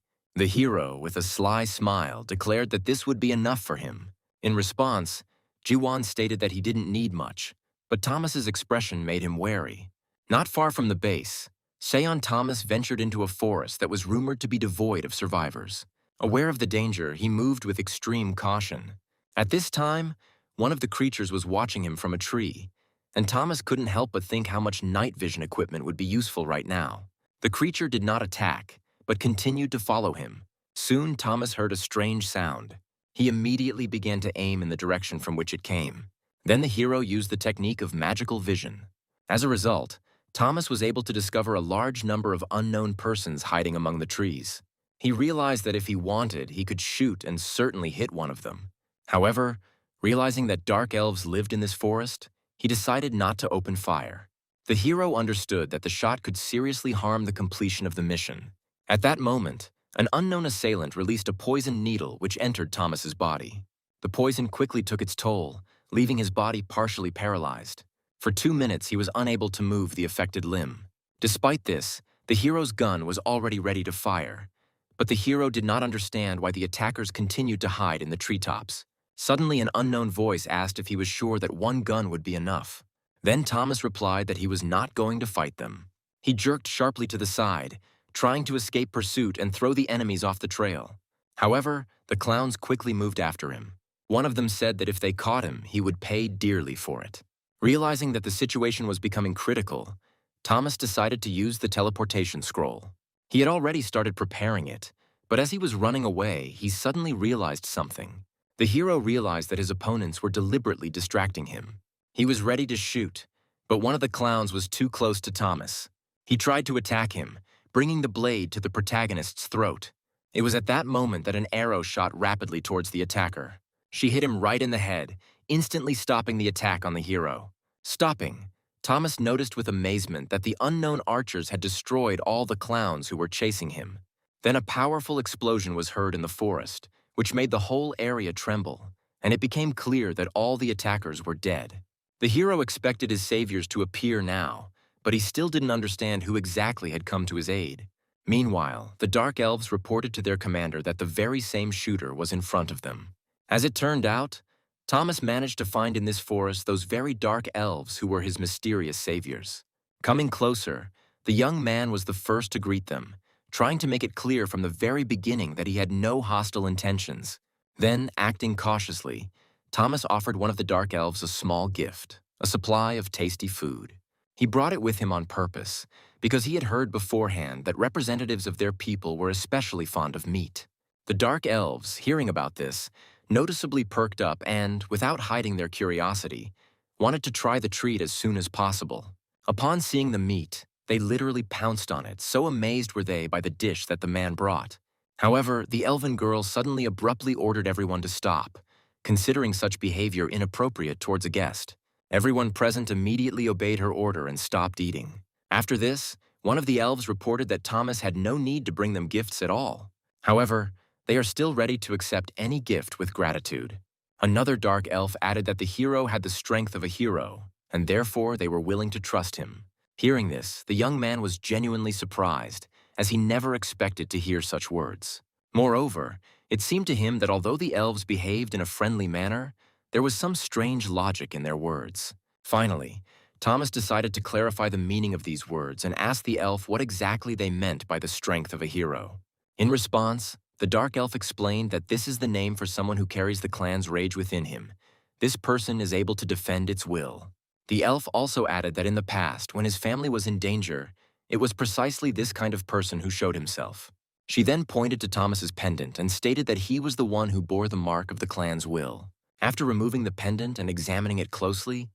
Speaker 1: The hero, with a sly smile, declared that this would be enough for him. In response, Jiwan stated that he didn't need much, but Thomas's expression made him wary. Not far from the base, Seon Thomas ventured into a forest that was rumored to be devoid of survivors. Aware of the danger, he moved with extreme caution. At this time, one of the creatures was watching him from a tree, and Thomas couldn't help but think how much night vision equipment would be useful right now. The creature did not attack, but continued to follow him. Soon, Thomas heard a strange sound. He immediately began to aim in the direction from which it came. Then the hero used the technique of magical vision. As a result, Thomas was able to discover a large number of unknown persons hiding among the trees. He realized that if he wanted, he could shoot and certainly hit one of them. However, realizing that dark elves lived in this forest, he decided not to open fire. The hero understood that the shot could seriously harm the completion of the mission. At that moment, an unknown assailant released a poisoned needle which entered Thomas's body. The poison quickly took its toll, leaving his body partially paralyzed. For 2 minutes, he was unable to move the affected limb. Despite this, the hero's gun was already ready to fire. But the hero did not understand why the attackers continued to hide in the treetops. Suddenly, an unknown voice asked if he was sure that one gun would be enough. Then Thomas replied that he was not going to fight them. He jerked sharply to the side, trying to escape pursuit and throw the enemies off the trail. However, the clowns quickly moved after him. One of them said that if they caught him, he would pay dearly for it. Realizing that the situation was becoming critical, Thomas decided to use the teleportation scroll. He had already started preparing it, but as he was running away, he suddenly realized something. The hero realized that his opponents were deliberately distracting him. He was ready to shoot, but one of the clowns was too close to Thomas. He tried to attack him, bringing the blade to the protagonist's throat. It was at that moment that an arrow shot rapidly towards the attacker. She hit him right in the head, instantly stopping the attack on the hero. Stopping, Thomas noticed with amazement that the unknown archers had destroyed all the clowns who were chasing him. Then a powerful explosion was heard in the forest, which made the whole area tremble, and it became clear that all the attackers were dead. The hero expected his saviors to appear now, but he still didn't understand who exactly had come to his aid. Meanwhile, the Dark Elves reported to their commander that the very same shooter was in front of them. As it turned out, Thomas managed to find in this forest those very dark elves who were his mysterious saviors. Coming closer, the young man was the first to greet them, trying to make it clear from the very beginning that he had no hostile intentions. Then, acting cautiously, Thomas offered one of the dark elves a small gift, a supply of tasty food. He brought it with him on purpose, because he had heard beforehand that representatives of their people were especially fond of meat. The dark elves, hearing about this, noticeably perked up and, without hiding their curiosity, wanted to try the treat as soon as possible. Upon seeing the meat, they literally pounced on it, so amazed were they by the dish that the man brought. However, the elven girl suddenly abruptly ordered everyone to stop, considering such behavior inappropriate towards a guest. Everyone present immediately obeyed her order and stopped eating. After this, one of the elves reported that Thomas had no need to bring them gifts at all. However, they are still ready to accept any gift with gratitude. Another dark elf added that the hero had the strength of a hero, and therefore they were willing to trust him. Hearing this, the young man was genuinely surprised, as he never expected to hear such words. Moreover, it seemed to him that although the elves behaved in a friendly manner, there was some strange logic in their words. Finally, Thomas decided to clarify the meaning of these words and asked the elf what exactly they meant by the strength of a hero. In response, the dark elf explained that this is the name for someone who carries the clan's rage within him. This person is able to defend its will. The elf also added that in the past, when his family was in danger, it was precisely this kind of person who showed himself. She then pointed to Thomas's pendant and stated that he was the one who bore the mark of the clan's will. After removing the pendant and examining it closely,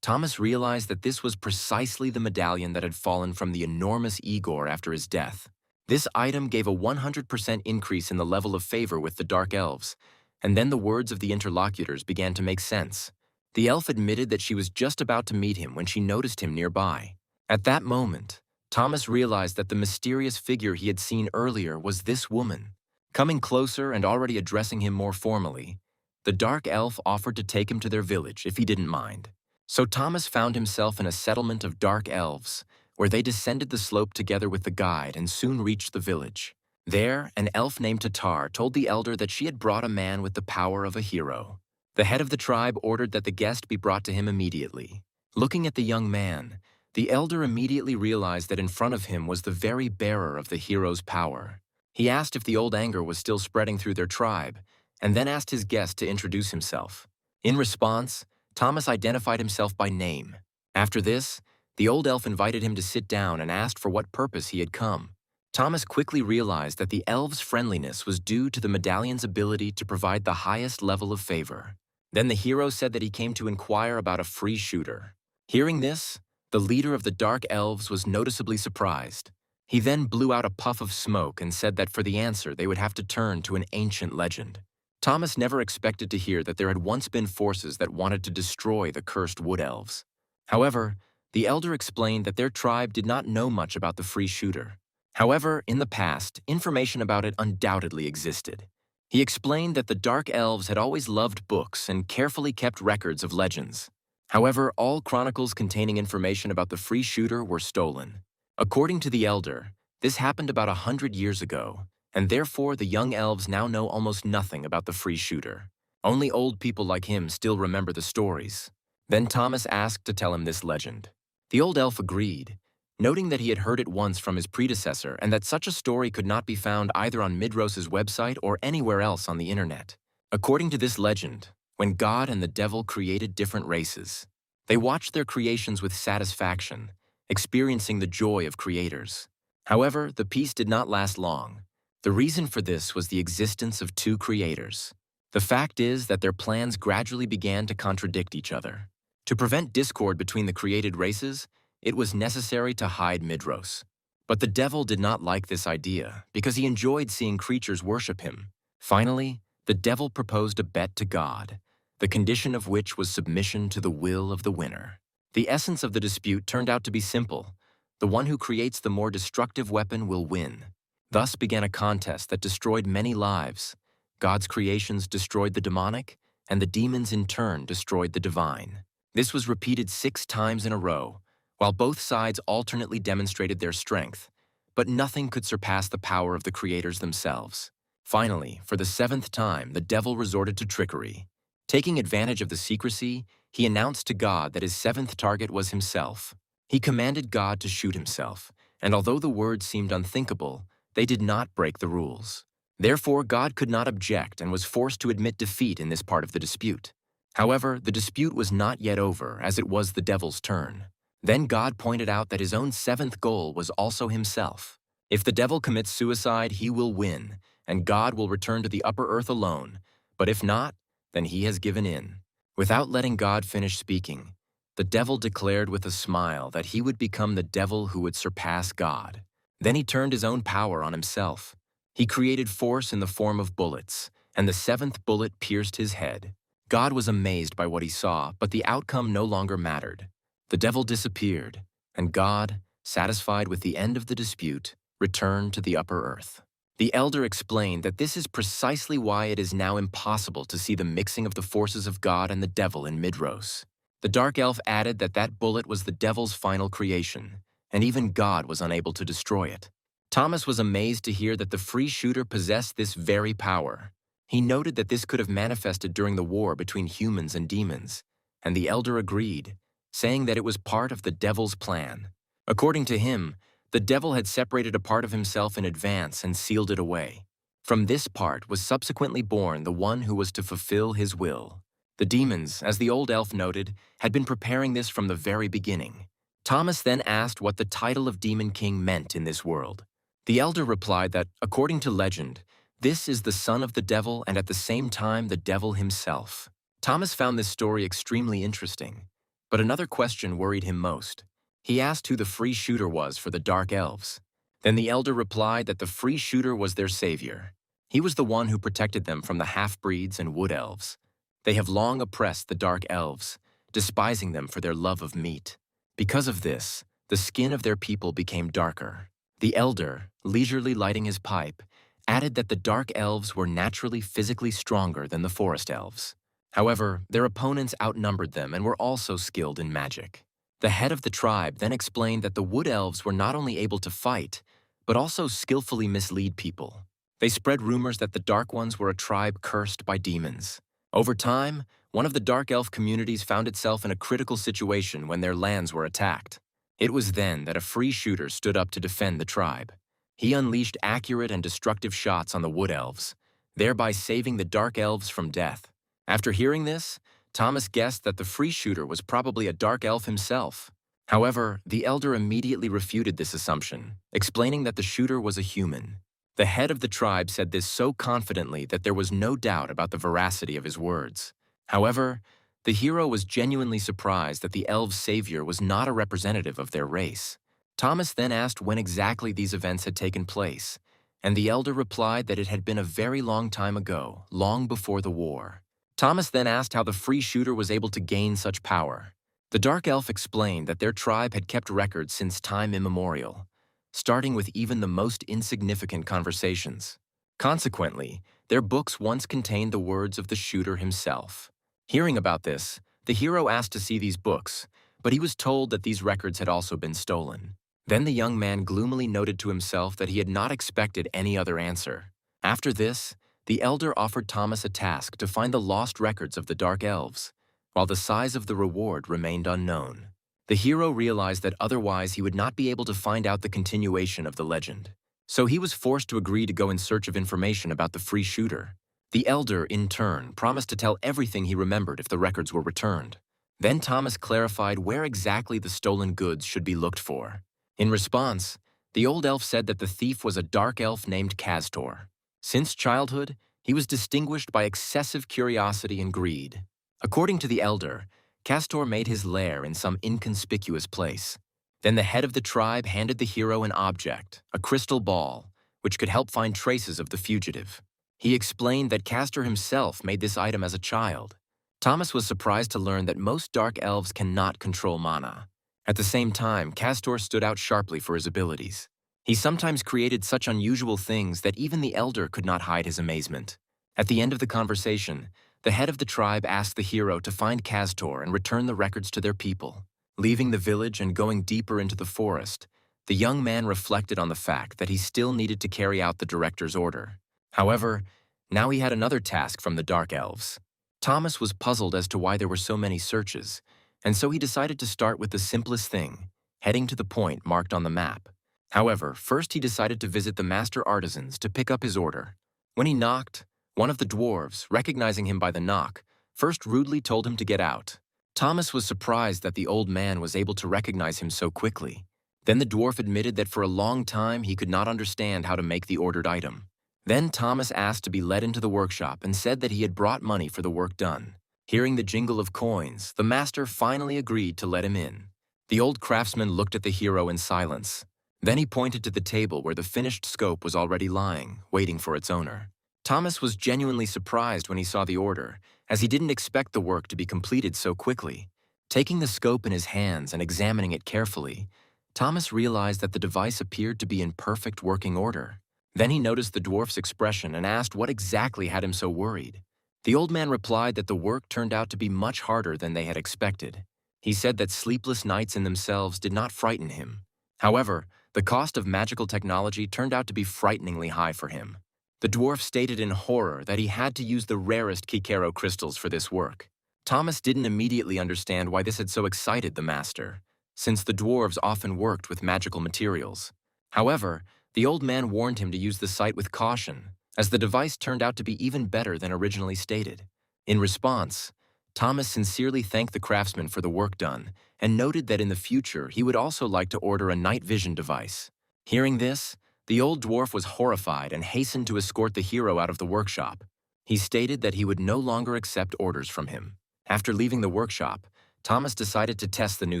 Speaker 1: Thomas realized that this was precisely the medallion that had fallen from the enormous Igor after his death. This item gave a 100% increase in the level of favor with the Dark Elves, and then the words of the interlocutors began to make sense. The elf admitted that she was just about to meet him when she noticed him nearby. At that moment, Thomas realized that the mysterious figure he had seen earlier was this woman. Coming closer and already addressing him more formally, the Dark Elf offered to take him to their village if he didn't mind. So Thomas found himself in a settlement of Dark Elves, where they descended the slope together with the guide and soon reached the village. There, an elf named Tatar told the elder that she had brought a man with the power of a hero. The head of the tribe ordered that the guest be brought to him immediately. Looking at the young man, the elder immediately realized that in front of him was the very bearer of the hero's power. He asked if the old anger was still spreading through their tribe, and then asked his guest to introduce himself. In response, Thomas identified himself by name. After this, the old elf invited him to sit down and asked for what purpose he had come. Thomas quickly realized that the elf's friendliness was due to the medallion's ability to provide the highest level of favor. Then the hero said that he came to inquire about a free shooter. Hearing this, the leader of the Dark Elves was noticeably surprised. He then blew out a puff of smoke and said that for the answer they would have to turn to an ancient legend. Thomas never expected to hear that there had once been forces that wanted to destroy the cursed wood elves. However, the elder explained that their tribe did not know much about the free shooter. However, in the past, information about it undoubtedly existed. He explained that the Dark Elves had always loved books and carefully kept records of legends. However, all chronicles containing information about the free shooter were stolen. According to the elder, this happened about 100 years ago, and therefore the young elves now know almost nothing about the free shooter. Only old people like him still remember the stories. Then Thomas asked to tell him this legend. The old elf agreed, noting that he had heard it once from his predecessor and that such a story could not be found either on Midros' website or anywhere else on the internet. According to this legend, when God and the devil created different races, they watched their creations with satisfaction, experiencing the joy of creators. However, the peace did not last long. The reason for this was the existence of two creators. The fact is that their plans gradually began to contradict each other. To prevent discord between the created races, it was necessary to hide Midros. But the devil did not like this idea because he enjoyed seeing creatures worship him. Finally, the devil proposed a bet to God, the condition of which was submission to the will of the winner. The essence of the dispute turned out to be simple. The one who creates the more destructive weapon will win. Thus began a contest that destroyed many lives. God's creations destroyed the demonic, and the demons in turn destroyed the divine. This was repeated 6 times in a row, while both sides alternately demonstrated their strength, but nothing could surpass the power of the creators themselves. Finally, for the 7th time, the devil resorted to trickery. Taking advantage of the secrecy, he announced to God that his 7th target was himself. He commanded God to shoot himself, and although the words seemed unthinkable, they did not break the rules. Therefore, God could not object and was forced to admit defeat in this part of the dispute. However, the dispute was not yet over, as it was the devil's turn. Then God pointed out that his own seventh goal was also himself. If the devil commits suicide, he will win, and God will return to the upper earth alone. But if not, then he has given in. Without letting God finish speaking, the devil declared with a smile that he would become the devil who would surpass God. Then he turned his own power on himself. He created force in the form of bullets, and the seventh bullet pierced his head. God was amazed by what he saw, but the outcome no longer mattered. The devil disappeared, and God, satisfied with the end of the dispute, returned to the upper earth. The elder explained that this is precisely why it is now impossible to see the mixing of the forces of God and the devil in Midros. The dark elf added that that bullet was the devil's final creation, and even God was unable to destroy it. Thomas was amazed to hear that the free shooter possessed this very power. He noted that this could have manifested during the war between humans and demons, and the elder agreed, saying that it was part of the devil's plan. According to him, the devil had separated a part of himself in advance and sealed it away. From this part was subsequently born the one who was to fulfill his will. The demons, as the old elf noted, had been preparing this from the very beginning. Thomas then asked what the title of Demon King meant in this world. The elder replied that, according to legend, this is the son of the devil and at the same time the devil himself. Thomas found this story extremely interesting, but another question worried him most. He asked who the free shooter was for the dark elves. Then the elder replied that the free shooter was their savior. He was the one who protected them from the half-breeds and wood elves. They have long oppressed the dark elves, despising them for their love of meat. Because of this, the skin of their people became darker. The elder, leisurely lighting his pipe, added that the dark elves were naturally physically stronger than the forest elves. However, their opponents outnumbered them and were also skilled in magic. The head of the tribe then explained that the wood elves were not only able to fight, but also skillfully mislead people. They spread rumors that the Dark Ones were a tribe cursed by demons. Over time, one of the dark elf communities found itself in a critical situation when their lands were attacked. It was then that a free shooter stood up to defend the tribe. He unleashed accurate and destructive shots on the wood elves, thereby saving the dark elves from death. After hearing this, Thomas guessed that the free shooter was probably a dark elf himself. However, the elder immediately refuted this assumption, explaining that the shooter was a human. The head of the tribe said this so confidently that there was no doubt about the veracity of his words. However, the hero was genuinely surprised that the elves' savior was not a representative of their race. Thomas then asked when exactly these events had taken place, and the elder replied that it had been a very long time ago, long before the war. Thomas then asked how the free shooter was able to gain such power. The dark elf explained that their tribe had kept records since time immemorial, starting with even the most insignificant conversations. Consequently, their books once contained the words of the shooter himself. Hearing about this, the hero asked to see these books, but he was told that these records had also been stolen. Then the young man gloomily noted to himself that he had not expected any other answer. After this, the elder offered Thomas a task to find the lost records of the dark elves, while the size of the reward remained unknown. The hero realized that otherwise he would not be able to find out the continuation of the legend. So he was forced to agree to go in search of information about the free shooter. The elder, in turn, promised to tell everything he remembered if the records were returned. Then Thomas clarified where exactly the stolen goods should be looked for. In response, the old elf said that the thief was a dark elf named Castor. Since childhood, he was distinguished by excessive curiosity and greed. According to the elder, Castor made his lair in some inconspicuous place. Then the head of the tribe handed the hero an object, a crystal ball, which could help find traces of the fugitive. He explained that Castor himself made this item as a child. Thomas was surprised to learn that most dark elves cannot control mana. At the same time, Castor stood out sharply for his abilities. He sometimes created such unusual things that even the elder could not hide his amazement. At the end of the conversation, the head of the tribe asked the hero to find Castor and return the records to their people. Leaving the village and going deeper into the forest, the young man reflected on the fact that he still needed to carry out the director's order. However, now he had another task from the dark elves. Thomas was puzzled as to why there were so many searches, and so he decided to start with the simplest thing, heading to the point marked on the map. However, first he decided to visit the master artisans to pick up his order. When he knocked, one of the dwarves, recognizing him by the knock, first rudely told him to get out. Thomas was surprised that the old man was able to recognize him so quickly. Then the dwarf admitted that for a long time he could not understand how to make the ordered item. Then Thomas asked to be led into the workshop and said that he had brought money for the work done. Hearing the jingle of coins, the master finally agreed to let him in. The old craftsman looked at the hero in silence. Then he pointed to the table where the finished scope was already lying, waiting for its owner. Thomas was genuinely surprised when he saw the order, as he didn't expect the work to be completed so quickly. Taking the scope in his hands and examining it carefully, Thomas realized that the device appeared to be in perfect working order. Then he noticed the dwarf's expression and asked what exactly had him so worried. The old man replied that the work turned out to be much harder than they had expected. He said that sleepless nights in themselves did not frighten him. However, the cost of magical technology turned out to be frighteningly high for him. The dwarf stated in horror that he had to use the rarest Kikero crystals for this work. Thomas didn't immediately understand why this had so excited the master, since the dwarves often worked with magical materials. However, the old man warned him to use the site with caution, as the device turned out to be even better than originally stated. In response, Thomas sincerely thanked the craftsman for the work done and noted that in the future he would also like to order a night vision device. Hearing this, the old dwarf was horrified and hastened to escort the hero out of the workshop. He stated that he would no longer accept orders from him. After leaving the workshop, Thomas decided to test the new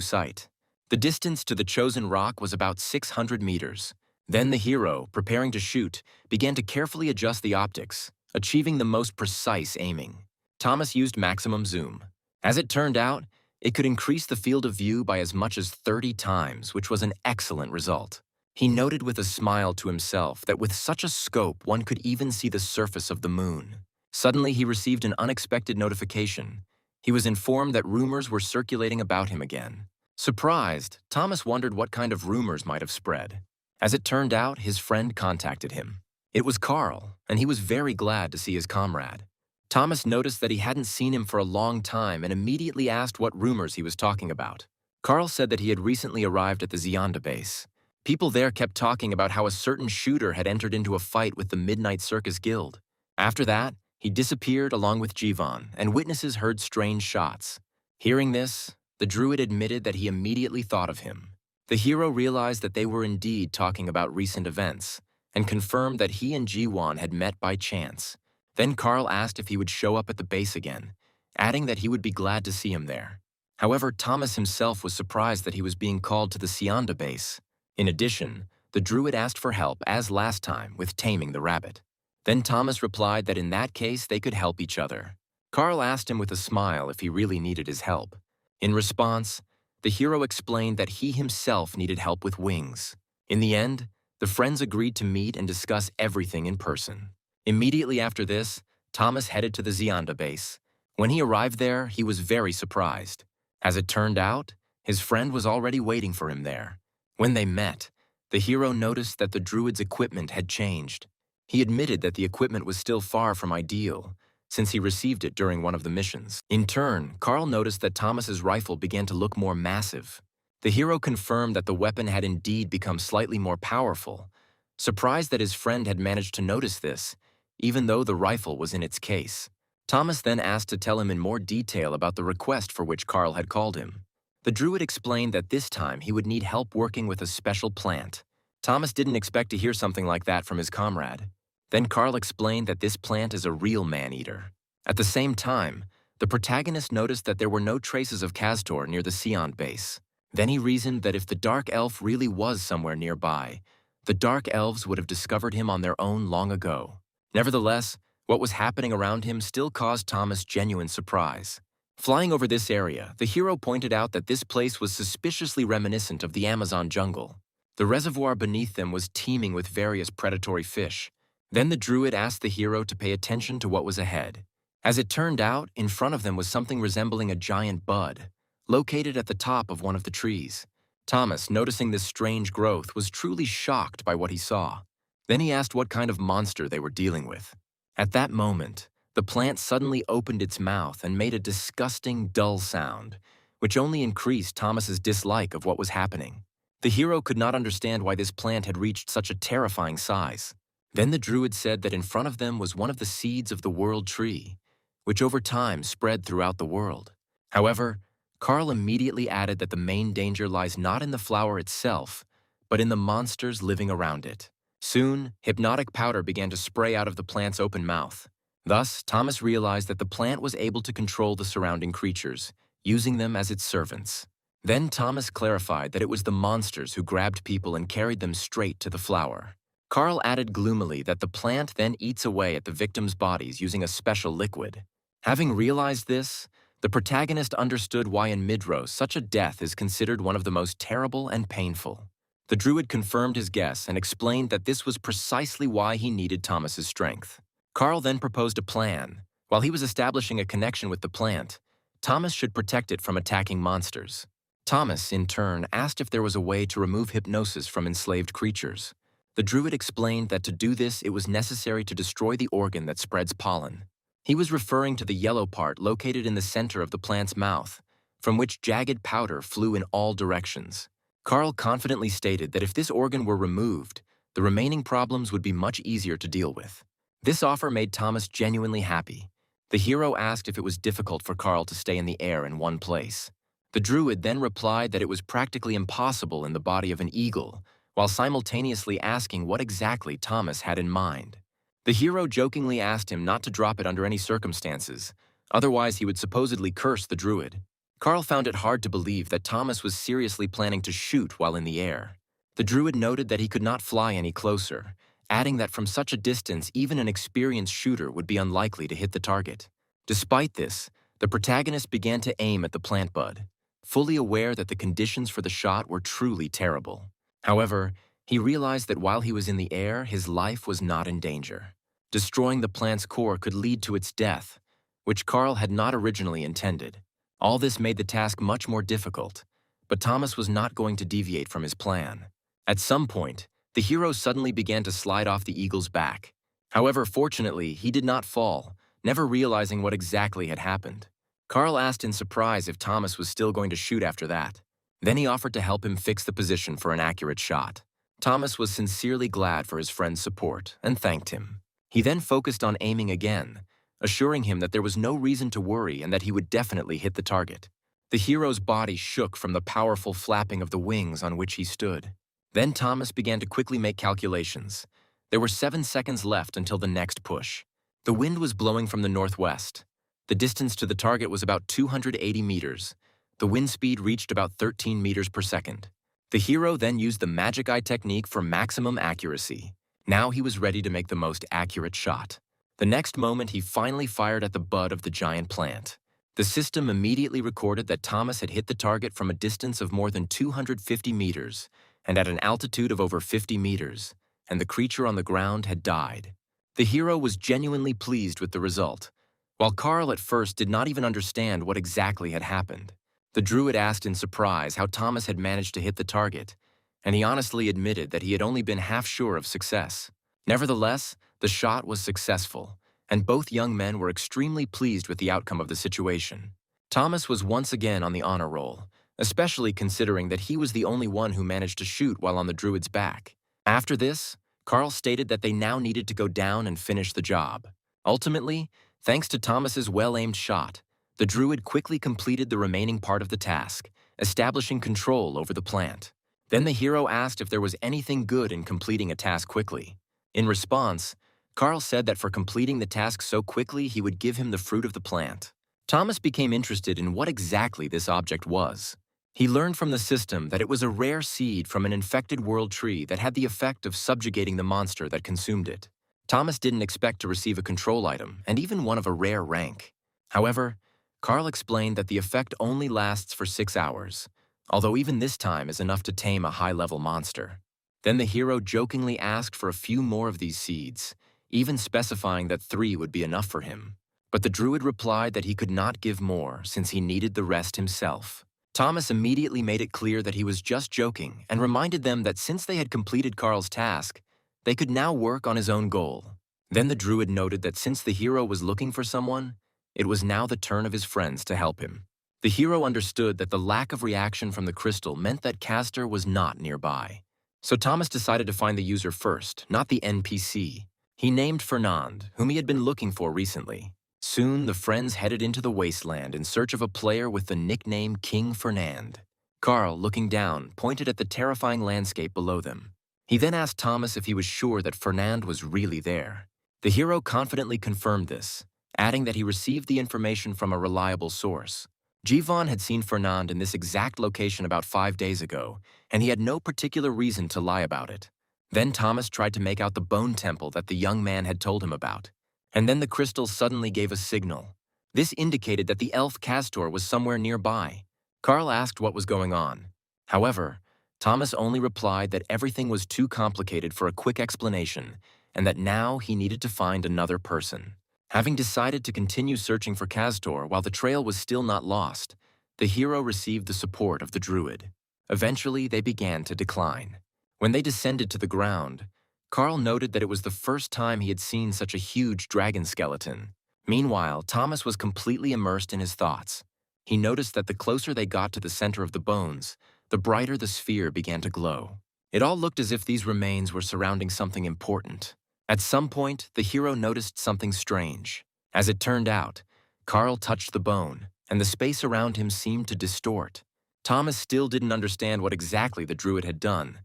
Speaker 1: site. The distance to the chosen rock was about 600 meters. Then the hero, preparing to shoot, began to carefully adjust the optics, achieving the most precise aiming. Thomas used maximum zoom. As it turned out, it could increase the field of view by as much as 30 times, which was an excellent result. He noted with a smile to himself that with such a scope one could even see the surface of the moon. Suddenly he received an unexpected notification. He was informed that rumors were circulating about him again. Surprised, Thomas wondered what kind of rumors might have spread. As it turned out, his friend contacted him. It was Carl, and he was very glad to see his comrade. Thomas noticed that he hadn't seen him for a long time and immediately asked what rumors he was talking about. Carl said that he had recently arrived at the Xianda base. People there kept talking about how a certain shooter had entered into a fight with the Midnight Circus Guild. After that, he disappeared along with Jivan, and witnesses heard strange shots. Hearing this, the druid admitted that he immediately thought of him. The hero realized that they were indeed talking about recent events, and confirmed that he and Jiwan had met by chance. Then Carl asked if he would show up at the base again, adding that he would be glad to see him there. However, Thomas himself was surprised that he was being called to the Xianda base. In addition, the druid asked for help, as last time, with taming the rabbit. Then Thomas replied that in that case they could help each other. Carl asked him with a smile if he really needed his help. In response, the hero explained that he himself needed help with wings. In the end, the friends agreed to meet and discuss everything in person. Immediately after this, Thomas headed to the Xianda base. When he arrived there, he was very surprised. As it turned out, his friend was already waiting for him there. When they met, the hero noticed that the druid's equipment had changed. He admitted that the equipment was still far from ideal, since he received it during one of the missions. In turn, Carl noticed that Thomas's rifle began to look more massive. The hero confirmed that the weapon had indeed become slightly more powerful. Surprised that his friend had managed to notice this, even though the rifle was in its case. Thomas then asked to tell him in more detail about the request for which Carl had called him. The druid explained that this time he would need help working with a special plant. Thomas didn't expect to hear something like that from his comrade. Then Carl explained that this plant is a real man-eater. At the same time, the protagonist noticed that there were no traces of Castor near the Sion base. Then he reasoned that if the Dark Elf really was somewhere nearby, the Dark Elves would have discovered him on their own long ago. Nevertheless, what was happening around him still caused Thomas genuine surprise. Flying over this area, the hero pointed out that this place was suspiciously reminiscent of the Amazon jungle. The reservoir beneath them was teeming with various predatory fish. Then the druid asked the hero to pay attention to what was ahead. As it turned out, in front of them was something resembling a giant bud, located at the top of one of the trees. Thomas, noticing this strange growth, was truly shocked by what he saw. Then he asked what kind of monster they were dealing with. At that moment, the plant suddenly opened its mouth and made a disgusting, dull sound, which only increased Thomas's dislike of what was happening. The hero could not understand why this plant had reached such a terrifying size. Then the druid said that in front of them was one of the seeds of the world tree, which over time spread throughout the world. However, Carl immediately added that the main danger lies not in the flower itself, but in the monsters living around it. Soon, hypnotic powder began to spray out of the plant's open mouth. Thus, Thomas realized that the plant was able to control the surrounding creatures, using them as its servants. Then Thomas clarified that it was the monsters who grabbed people and carried them straight to the flower. Carl added gloomily that the plant then eats away at the victims' bodies using a special liquid. Having realized this, the protagonist understood why in Midros such a death is considered one of the most terrible and painful. The druid confirmed his guess and explained that this was precisely why he needed Thomas's strength. Carl then proposed a plan. While he was establishing a connection with the plant, Thomas should protect it from attacking monsters. Thomas, in turn, asked if there was a way to remove hypnosis from enslaved creatures. The druid explained that to do this, it was necessary to destroy the organ that spreads pollen. He was referring to the yellow part located in the center of the plant's mouth, from which jagged powder flew in all directions. Carl confidently stated that if this organ were removed, the remaining problems would be much easier to deal with. This offer made Thomas genuinely happy. The hero asked if it was difficult for Carl to stay in the air in one place. The druid then replied that it was practically impossible in the body of an eagle, while simultaneously asking what exactly Thomas had in mind. The hero jokingly asked him not to drop it under any circumstances, otherwise he would supposedly curse the druid. Carl found it hard to believe that Thomas was seriously planning to shoot while in the air. The druid noted that he could not fly any closer, adding that from such a distance even an experienced shooter would be unlikely to hit the target. Despite this, the protagonist began to aim at the plant bud, fully aware that the conditions for the shot were truly terrible. However, he realized that while he was in the air, his life was not in danger. Destroying the plant's core could lead to its death, which Carl had not originally intended. All this made the task much more difficult, but Thomas was not going to deviate from his plan. At some point, the hero suddenly began to slide off the eagle's back. However, fortunately, he did not fall, never realizing what exactly had happened. Carl asked in surprise if Thomas was still going to shoot after that. Then he offered to help him fix the position for an accurate shot. Thomas was sincerely glad for his friend's support and thanked him. He then focused on aiming again, assuring him that there was no reason to worry and that he would definitely hit the target. The hero's body shook from the powerful flapping of the wings on which he stood. Then Thomas began to quickly make calculations. There were 7 seconds left until the next push. The wind was blowing from the northwest. The distance to the target was about 280 meters. The wind speed reached about 13 meters per second. The hero then used the magic eye technique for maximum accuracy. Now he was ready to make the most accurate shot. The next moment, he finally fired at the bud of the giant plant. The system immediately recorded that Thomas had hit the target from a distance of more than 250 meters and at an altitude of over 50 meters, and the creature on the ground had died. The hero was genuinely pleased with the result, while Carl at first did not even understand what exactly had happened. The druid asked in surprise how Thomas had managed to hit the target, and he honestly admitted that he had only been half sure of success. Nevertheless, the shot was successful, and both young men were extremely pleased with the outcome of the situation. Thomas was once again on the honor roll, especially considering that he was the only one who managed to shoot while on the druid's back. After this, Carl stated that they now needed to go down and finish the job. Ultimately, thanks to Thomas's well-aimed shot, the druid quickly completed the remaining part of the task, establishing control over the plant. Then the hero asked if there was anything good in completing a task quickly. In response, Carl said that for completing the task so quickly, he would give him the fruit of the plant. Thomas became interested in what exactly this object was. He learned from the system that it was a rare seed from an infected world tree that had the effect of subjugating the monster that consumed it. Thomas didn't expect to receive a control item, and even one of a rare rank. However, Carl explained that the effect only lasts for 6 hours, although even this time is enough to tame a high-level monster. Then the hero jokingly asked for a few more of these seeds, even specifying that 3 would be enough for him. But the druid replied that he could not give more since he needed the rest himself. Thomas immediately made it clear that he was just joking and reminded them that since they had completed Carl's task, they could now work on his own goal. Then the druid noted that since the hero was looking for someone, it was now the turn of his friends to help him. The hero understood that the lack of reaction from the crystal meant that Castor was not nearby. So Thomas decided to find the user first, not the NPC. He named Fernand, whom he had been looking for recently. Soon, the friends headed into the wasteland in search of a player with the nickname King Fernand. Carl, looking down, pointed at the terrifying landscape below them. He then asked Thomas if he was sure that Fernand was really there. The hero confidently confirmed this, adding that he received the information from a reliable source. Jivon had seen Fernand in this exact location about 5 days ago, and he had no particular reason to lie about it. Then Thomas tried to make out the bone temple that the young man had told him about. And then the crystal suddenly gave a signal. This indicated that the elf Castor was somewhere nearby. Carl asked what was going on. However, Thomas only replied that everything was too complicated for a quick explanation, and that now he needed to find another person. Having decided to continue searching for Castor while the trail was still not lost, the hero received the support of the druid. Eventually, they began to decline. When they descended to the ground, Carl noted that it was the first time he had seen such a huge dragon skeleton. Meanwhile, Thomas was completely immersed in his thoughts. He noticed that the closer they got to the center of the bones, the brighter the sphere began to glow. It all looked as if these remains were surrounding something important. At some point, the hero noticed something strange. As it turned out, Carl touched the bone, and the space around him seemed to distort. Thomas still didn't understand what exactly the druid had done,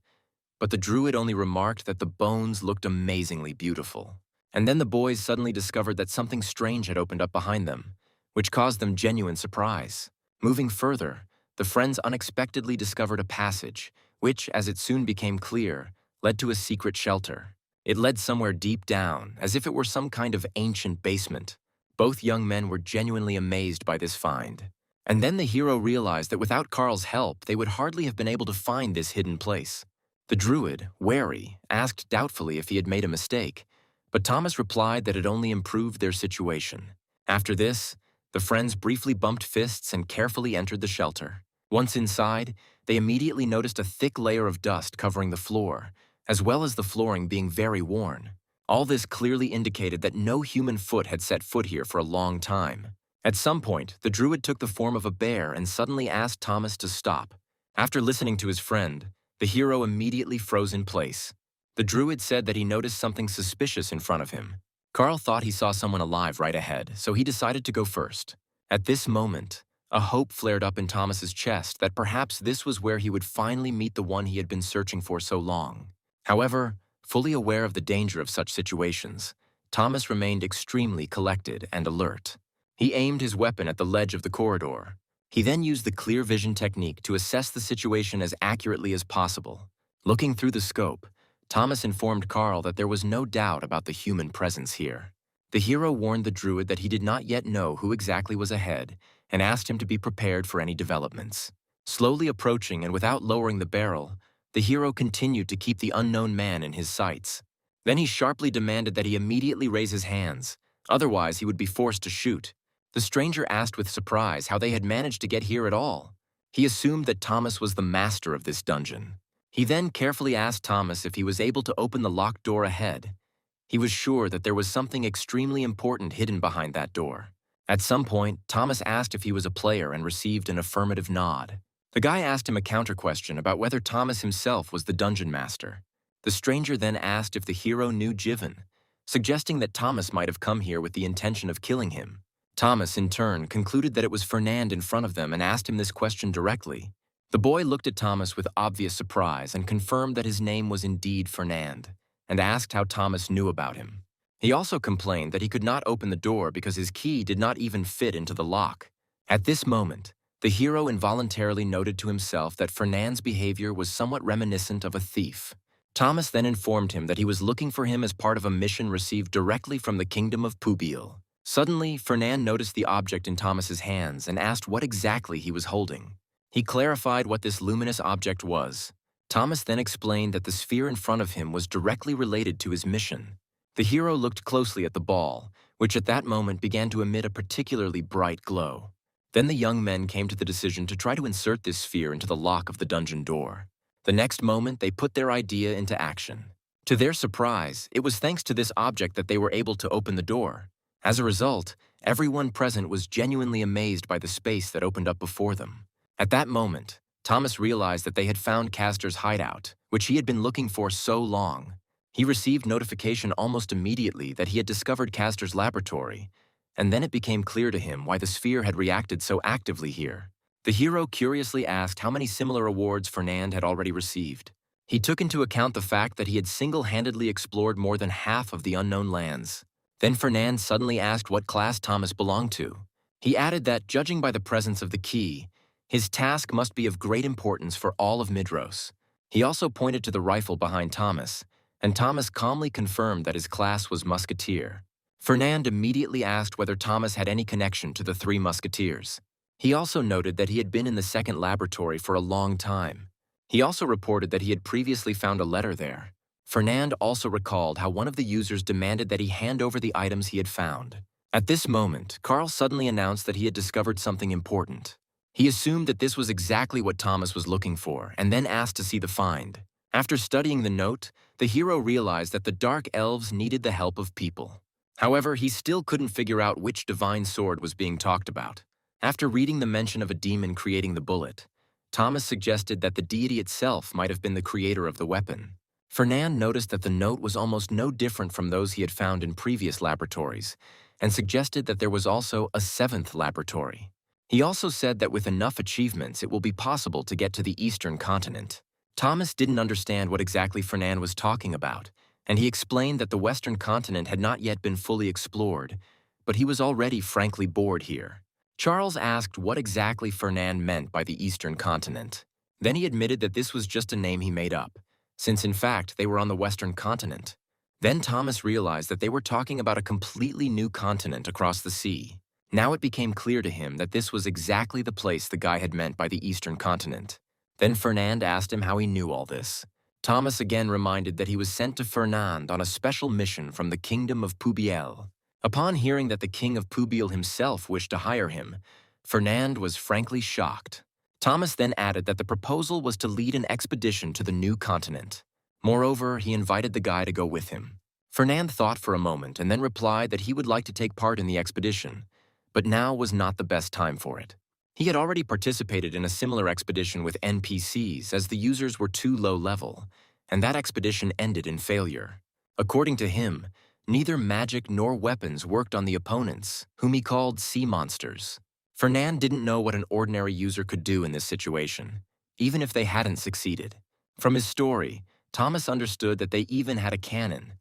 Speaker 1: but the druid only remarked that the bones looked amazingly beautiful. And then the boys suddenly discovered that something strange had opened up behind them, which caused them genuine surprise. Moving further, the friends unexpectedly discovered a passage, which, as it soon became clear, led to a secret shelter. It led somewhere deep down, as if it were some kind of ancient basement. Both young men were genuinely amazed by this find. And then the hero realized that without Carl's help, they would hardly have been able to find this hidden place. The druid, wary, asked doubtfully if he had made a mistake, but Thomas replied that it only improved their situation. After this, the friends briefly bumped fists and carefully entered the shelter. Once inside, they immediately noticed a thick layer of dust covering the floor, as well as the flooring being very worn. All this clearly indicated that no human foot had set foot here for a long time. At some point, the druid took the form of a bear and suddenly asked Thomas to stop. After listening to his friend, the hero immediately froze in place. The druid said that he noticed something suspicious in front of him. Carl thought he saw someone alive right ahead, so he decided to go first. At this moment, a hope flared up in Thomas's chest that perhaps this was where he would finally meet the one he had been searching for so long. However, fully aware of the danger of such situations, Thomas remained extremely collected and alert. He aimed his weapon at the ledge of the corridor. He then used the clear vision technique to assess the situation as accurately as possible. Looking through the scope, Thomas informed Carl that there was no doubt about the human presence here. The hero warned the druid that he did not yet know who exactly was ahead and asked him to be prepared for any developments. Slowly approaching and without lowering the barrel, the hero continued to keep the unknown man in his sights. Then he sharply demanded that he immediately raise his hands, otherwise he would be forced to shoot. The stranger asked with surprise how they had managed to get here at all. He assumed that Thomas was the master of this dungeon. He then carefully asked Thomas if he was able to open the locked door ahead. He was sure that there was something extremely important hidden behind that door. At some point, Thomas asked if he was a player and received an affirmative nod. The guy asked him a counter-question about whether Thomas himself was the dungeon master. The stranger then asked if the hero knew Jivan, suggesting that Thomas might have come here with the intention of killing him. Thomas, in turn, concluded that it was Fernand in front of them and asked him this question directly. The boy looked at Thomas with obvious surprise and confirmed that his name was indeed Fernand, and asked how Thomas knew about him. He also complained that he could not open the door because his key did not even fit into the lock. At this moment, the hero involuntarily noted to himself that Fernand's behavior was somewhat reminiscent of a thief. Thomas then informed him that he was looking for him as part of a mission received directly from the kingdom of Pubil. Suddenly, Fernand noticed the object in Thomas's hands and asked what exactly he was holding. He clarified what this luminous object was. Thomas then explained that the sphere in front of him was directly related to his mission. The hero looked closely at the ball, which at that moment began to emit a particularly bright glow. Then the young men came to the decision to try to insert this sphere into the lock of the dungeon door. The next moment, they put their idea into action. To their surprise, it was thanks to this object that they were able to open the door. As a result, everyone present was genuinely amazed by the space that opened up before them. At that moment, Thomas realized that they had found Castor's hideout, which he had been looking for so long. He received notification almost immediately that he had discovered Castor's laboratory, and then it became clear to him why the sphere had reacted so actively here. The hero curiously asked how many similar awards Fernand had already received. He took into account the fact that he had single-handedly explored more than half of the unknown lands. Then Fernand suddenly asked what class Thomas belonged to. He added that, judging by the presence of the key, his task must be of great importance for all of Midros. He also pointed to the rifle behind Thomas, and Thomas calmly confirmed that his class was musketeer. Fernand immediately asked whether Thomas had any connection to the three musketeers. He also noted that he had been in the second laboratory for a long time. He also reported that he had previously found a letter there. Fernand also recalled how one of the users demanded that he hand over the items he had found. At this moment, Carl suddenly announced that he had discovered something important. He assumed that this was exactly what Thomas was looking for, and then asked to see the find. After studying the note, the hero realized that the Dark Elves needed the help of people. However, he still couldn't figure out which divine sword was being talked about. After reading the mention of a demon creating the bullet, Thomas suggested that the deity itself might have been the creator of the weapon. Fernand noticed that the note was almost no different from those he had found in previous laboratories, and suggested that there was also a seventh laboratory. He also said that with enough achievements, it will be possible to get to the eastern continent. Thomas didn't understand what exactly Fernand was talking about, and he explained that the western continent had not yet been fully explored, but he was already frankly bored here. Charles asked what exactly Fernand meant by the eastern continent. Then he admitted that this was just a name he made up, since in fact they were on the western continent. Then Thomas realized that they were talking about a completely new continent across the sea. Now it became clear to him that this was exactly the place the guy had meant by the eastern continent. Then Fernand asked him how he knew all this. Thomas again reminded that he was sent to Fernand on a special mission from the kingdom of Pubiel. Upon hearing that the king of Pubiel himself wished to hire him, Fernand was frankly shocked. Thomas then added that the proposal was to lead an expedition to the new continent. Moreover, he invited the guy to go with him. Fernand thought for a moment and then replied that he would like to take part in the expedition, but now was not the best time for it. He had already participated in a similar expedition with NPCs as the users were too low level, and that expedition ended in failure. According to him, neither magic nor weapons worked on the opponents, whom he called sea monsters. Fernand didn't know what an ordinary user could do in this situation, even if they hadn't succeeded. From his story, Thomas understood that they even had a cannon,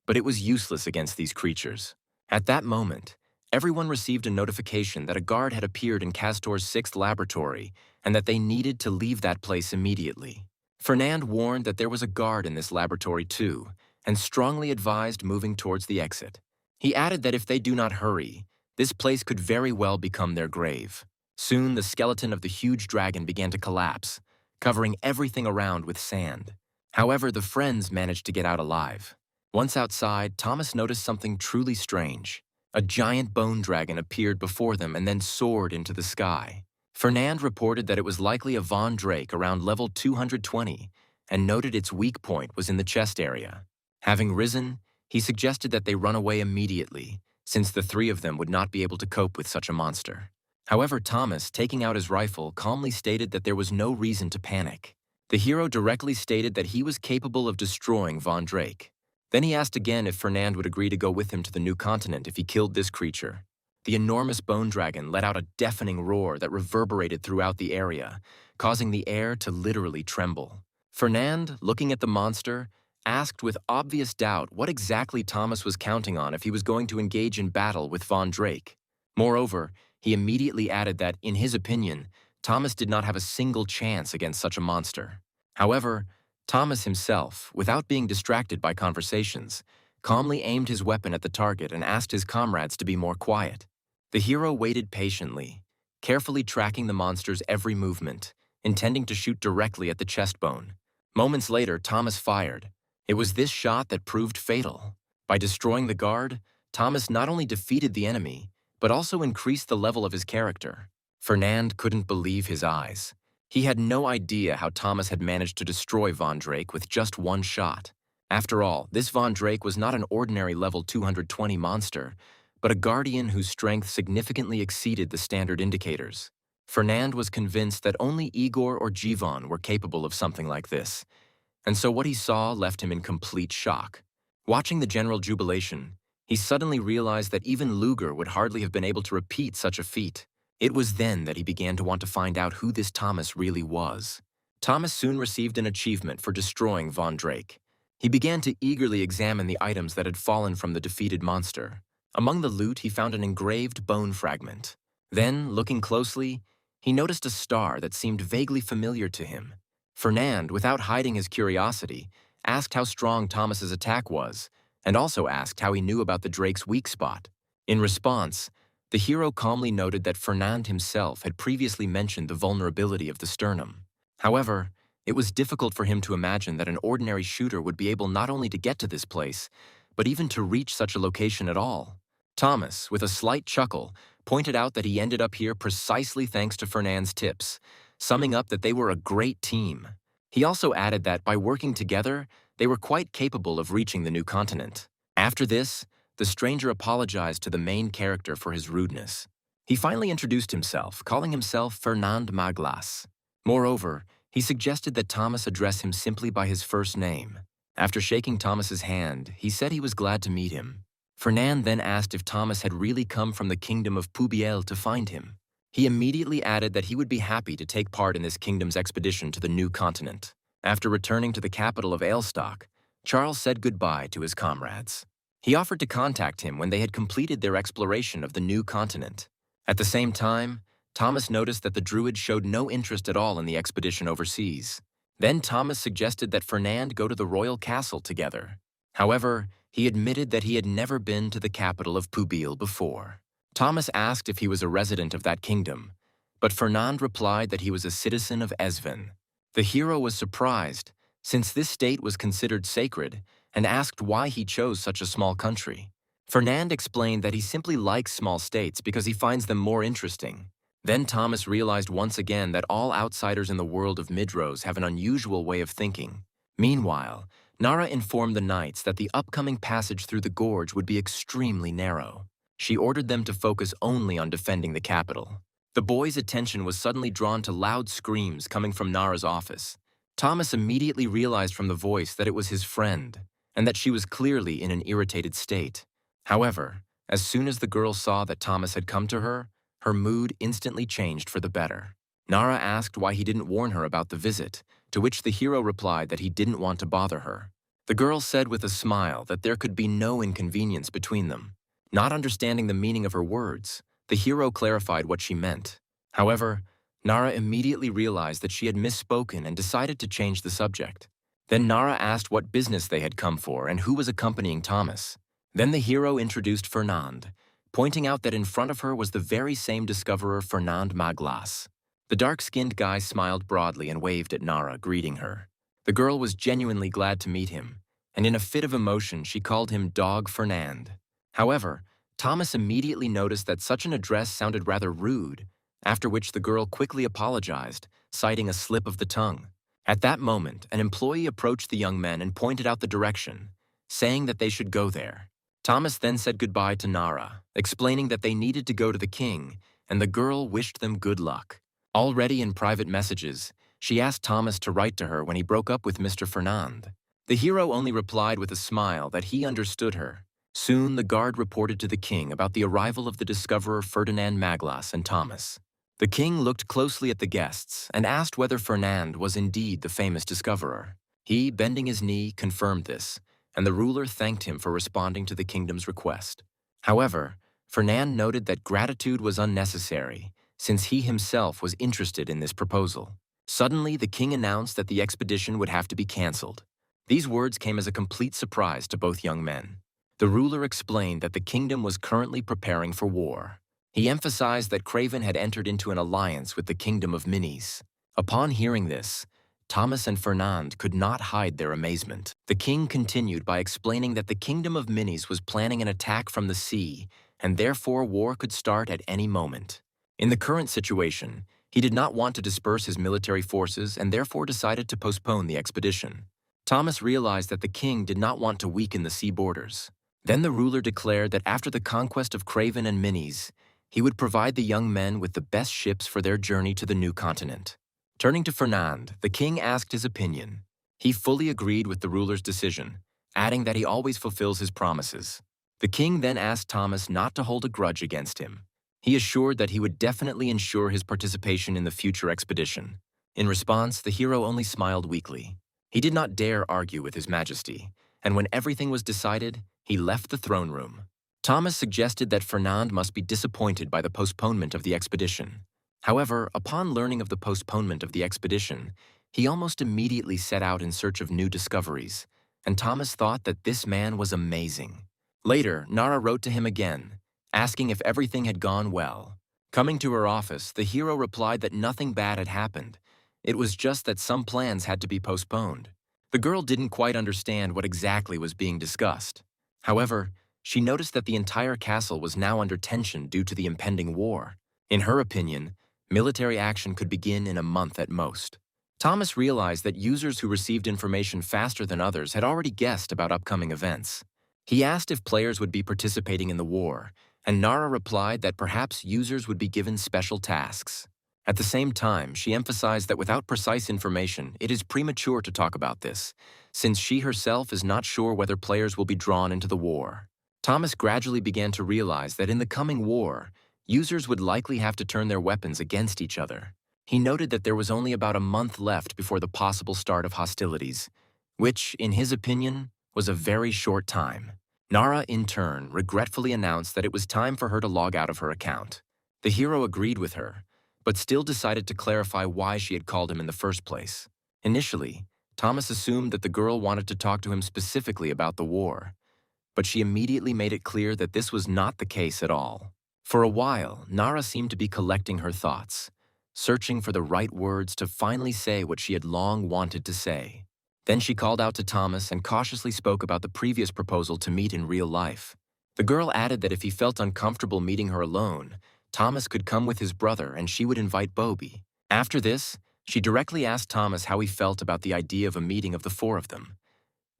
Speaker 1: but it was useless against these creatures. At that moment, everyone received a notification that a guard had appeared in Castor's 6th laboratory and that they needed to leave that place immediately. Fernand warned that there was a guard in this laboratory too, and strongly advised moving towards the exit. He added that if they do not hurry, this place could very well become their grave. Soon, the skeleton of the huge dragon began to collapse, covering everything around with sand. However, the friends managed to get out alive. Once outside, Thomas noticed something truly strange. A giant bone dragon appeared before them and then soared into the sky. Fernand reported that it was likely a Von Drake around level 220 and noted its weak point was in the chest area. Having risen, he suggested that they run away immediately, since the three of them would not be able to cope with such a monster. However, Thomas, taking out his rifle, calmly stated that there was no reason to panic. The hero directly stated that he was capable of destroying Von Drake. Then he asked again if Fernand would agree to go with him to the new continent if he killed this creature. The enormous bone dragon let out a deafening roar that reverberated throughout the area, causing the air to literally tremble. Fernand, looking at the monster, asked with obvious doubt what exactly Thomas was counting on if he was going to engage in battle with Von Drake. Moreover, he immediately added that, in his opinion, Thomas did not have a single chance against such a monster. However, Thomas himself, without being distracted by conversations, calmly aimed his weapon at the target and asked his comrades to be more quiet. The hero waited patiently, carefully tracking the monster's every movement, intending to shoot directly at the chest bone. Moments later, Thomas fired. It was this shot that proved fatal. By destroying the guard, Thomas not only defeated the enemy, but also increased the level of his character. Fernand couldn't believe his eyes. He had no idea how Thomas had managed to destroy Von Drake with just one shot. After all, this Von Drake was not an ordinary level 220 monster, but a guardian whose strength significantly exceeded the standard indicators. Fernand was convinced that only Igor or Jivon were capable of something like this, and so what he saw left him in complete shock. Watching the general jubilation, He suddenly realized that even Luger would hardly have been able to repeat such a feat. It was then that he began to want to find out who this Thomas really was. Thomas soon received an achievement for destroying Von Drake. He began to eagerly examine the items that had fallen from the defeated monster. Among the loot, he found an engraved bone fragment. Then, looking closely, he noticed a star that seemed vaguely familiar to him. Fernand, without hiding his curiosity, asked how strong Thomas's attack was, and also asked how he knew about the Drake's weak spot. In response, the hero calmly noted that Fernand himself had previously mentioned the vulnerability of the sternum. However, it was difficult for him to imagine that an ordinary shooter would be able not only to get to this place, but even to reach such a location at all. Thomas, with a slight chuckle, pointed out that he ended up here precisely thanks to Fernand's tips, summing up that they were a great team. He also added that by working together, they were quite capable of reaching the new continent. After this, the stranger apologized to the main character for his rudeness. He finally introduced himself, calling himself Fernand Maglas. Moreover, he suggested that Thomas address him simply by his first name. After shaking Thomas's hand, he said he was glad to meet him. Fernand then asked if Thomas had really come from the kingdom of Pubiel to find him. He immediately added that he would be happy to take part in this kingdom's expedition to the new continent. After returning to the capital of Ailstock, Charles said goodbye to his comrades. He offered to contact him when they had completed their exploration of the new continent. At the same time, Thomas noticed that the druid showed no interest at all in the expedition overseas. Then Thomas suggested that Fernand go to the royal castle together. However, he admitted that he had never been to the capital of Pubiel before. Thomas asked if he was a resident of that kingdom, but Fernand replied that he was a citizen of Esven. The hero was surprised, since this state was considered sacred, and asked why he chose such a small country. Fernand explained that he simply likes small states because he finds them more interesting. Then Thomas realized once again that all outsiders in the world of Midros have an unusual way of thinking. Meanwhile, Nara informed the knights that the upcoming passage through the gorge would be extremely narrow. She ordered them to focus only on defending the capital. The boys' attention was suddenly drawn to loud screams coming from Nara's office. Thomas immediately realized from the voice that it was his friend, and that she was clearly in an irritated state. However, as soon as the girl saw that Thomas had come to her, her mood instantly changed for the better. Nara asked why he didn't warn her about the visit, to which the hero replied that he didn't want to bother her. The girl said with a smile that there could be no inconvenience between them. Not understanding the meaning of her words, the hero clarified what she meant. However, Nara immediately realized that she had misspoken and decided to change the subject. Then Nara asked what business they had come for and who was accompanying Thomas. Then the hero introduced Fernand, pointing out that in front of her was the very same discoverer Fernand Maglas. The dark-skinned guy smiled broadly and waved at Nara, greeting her. The girl was genuinely glad to meet him, and in a fit of emotion she called him Dog Fernand. However, Thomas immediately noticed that such an address sounded rather rude, after which the girl quickly apologized, citing a slip of the tongue. At that moment, an employee approached the young men and pointed out the direction, saying that they should go there. Thomas then said goodbye to Nara, explaining that they needed to go to the king, and the girl wished them good luck. Already in private messages, she asked Thomas to write to her when he broke up with Mr. Fernand. The hero only replied with a smile that he understood her. Soon the guard reported to the king about the arrival of the discoverer Ferdinand Maglas and Thomas. The king looked closely at the guests and asked whether Fernand was indeed the famous discoverer. He, bending his knee, confirmed this, and the ruler thanked him for responding to the kingdom's request. However, Fernand noted that gratitude was unnecessary, since he himself was interested in this proposal. Suddenly, the king announced that the expedition would have to be cancelled. These words came as a complete surprise to both young men. The ruler explained that the kingdom was currently preparing for war. He emphasized that Craven had entered into an alliance with the kingdom of Minis. Upon hearing this, Thomas and Fernand could not hide their amazement. The king continued by explaining that the kingdom of Minis was planning an attack from the sea, and therefore war could start at any moment. In the current situation, he did not want to disperse his military forces and therefore decided to postpone the expedition. Thomas realized that the king did not want to weaken the sea borders. Then the ruler declared that after the conquest of Craven and Minis, he would provide the young men with the best ships for their journey to the new continent. Turning to Fernand, the king asked his opinion. He fully agreed with the ruler's decision, adding that he always fulfills his promises. The king then asked Thomas not to hold a grudge against him. He assured that he would definitely ensure his participation in the future expedition. In response, the hero only smiled weakly. He did not dare argue with His Majesty, and when everything was decided, he left the throne room. Thomas suggested that Fernand must be disappointed by the postponement of the expedition. However, upon learning of the postponement of the expedition, he almost immediately set out in search of new discoveries, and Thomas thought that this man was amazing. Later, Nara wrote to him again, asking if everything had gone well. Coming to her office, the hero replied that nothing bad had happened. It was just that some plans had to be postponed. The girl didn't quite understand what exactly was being discussed. However, she noticed that the entire castle was now under tension due to the impending war. In her opinion, military action could begin in a month at most. Thomas realized that users who received information faster than others had already guessed about upcoming events. He asked if players would be participating in the war, and Nara replied that perhaps users would be given special tasks. At the same time, she emphasized that without precise information, it is premature to talk about this, since she herself is not sure whether players will be drawn into the war. Thomas gradually began to realize that in the coming war, users would likely have to turn their weapons against each other. He noted that there was only about a month left before the possible start of hostilities, which, in his opinion, was a very short time. Nara, in turn, regretfully announced that it was time for her to log out of her account. The hero agreed with her, but still decided to clarify why she had called him in the first place. Initially, Thomas assumed that the girl wanted to talk to him specifically about the war, but she immediately made it clear that this was not the case at all. For a while, Nara seemed to be collecting her thoughts, searching for the right words to finally say what she had long wanted to say. Then she called out to Thomas and cautiously spoke about the previous proposal to meet in real life. The girl added that if he felt uncomfortable meeting her alone, Thomas could come with his brother and she would invite Bobby. After this, she directly asked Thomas how he felt about the idea of a meeting of the four of them.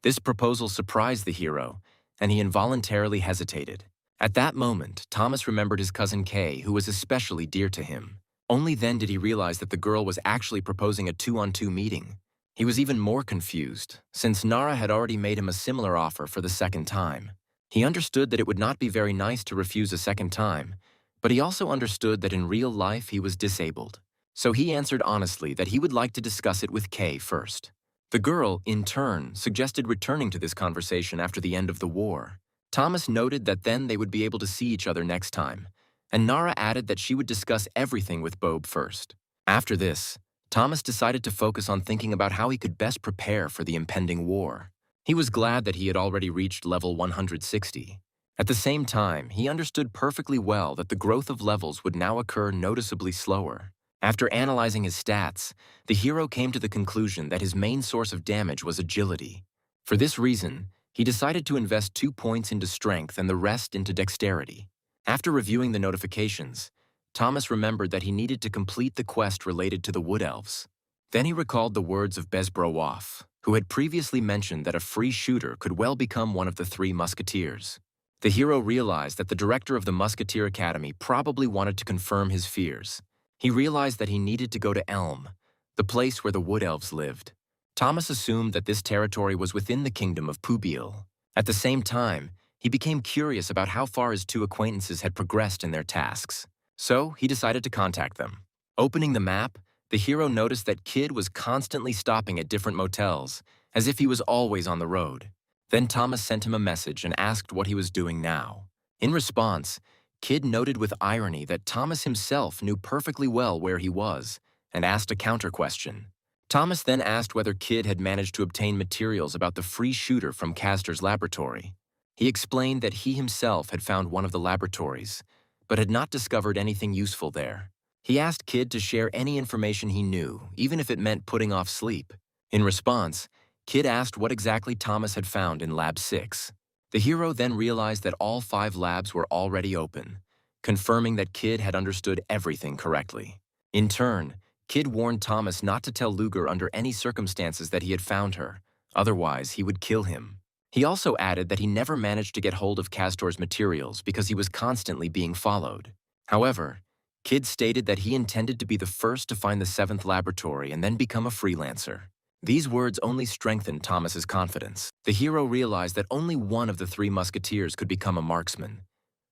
Speaker 1: This proposal surprised the hero, and he involuntarily hesitated. At that moment, Thomas remembered his cousin Kay, who was especially dear to him. Only then did he realize that the girl was actually proposing a 2-on-2 meeting. He was even more confused, since Nara had already made him a similar offer for the second time. He understood that it would not be very nice to refuse a second time, but he also understood that in real life he was disabled. So he answered honestly that he would like to discuss it with Kay first. The girl, in turn, suggested returning to this conversation after the end of the war. Thomas noted that then they would be able to see each other next time, and Nara added that she would discuss everything with Bob first. After this, Thomas decided to focus on thinking about how he could best prepare for the impending war. He was glad that he had already reached level 160. At the same time, he understood perfectly well that the growth of levels would now occur noticeably slower. After analyzing his stats, the hero came to the conclusion that his main source of damage was agility. For this reason, he decided to invest 2 points into strength and the rest into dexterity. After reviewing the notifications, Thomas remembered that he needed to complete the quest related to the Wood Elves. Then he recalled the words of Bezbrowoff, who had previously mentioned that a free shooter could well become one of the 3 musketeers. The hero realized that the director of the Musketeer Academy probably wanted to confirm his fears. He realized that he needed to go to Elm, the place where the Wood Elves lived. Thomas assumed that this territory was within the kingdom of Pubil. At the same time, he became curious about how far his 2 acquaintances had progressed in their tasks. So he decided to contact them. Opening the map, the hero noticed that Kid was constantly stopping at different motels, as if he was always on the road. Then Thomas sent him a message and asked what he was doing now. In response, Kid noted with irony that Thomas himself knew perfectly well where he was, and asked a counter-question. Thomas then asked whether Kid had managed to obtain materials about the free shooter from Castor's laboratory. He explained that he himself had found one of the laboratories, but had not discovered anything useful there. He asked Kid to share any information he knew, even if it meant putting off sleep. In response, Kid asked what exactly Thomas had found in Lab 6. The hero then realized that all 5 labs were already open, confirming that Kid had understood everything correctly. In turn, Kid warned Thomas not to tell Luger under any circumstances that he had found her, otherwise he would kill him. He also added that he never managed to get hold of Castor's materials because he was constantly being followed. However, Kid stated that he intended to be the first to find the 7th laboratory and then become a freelancer. These words only strengthened Thomas's confidence. The hero realized that only one of the three musketeers could become a marksman,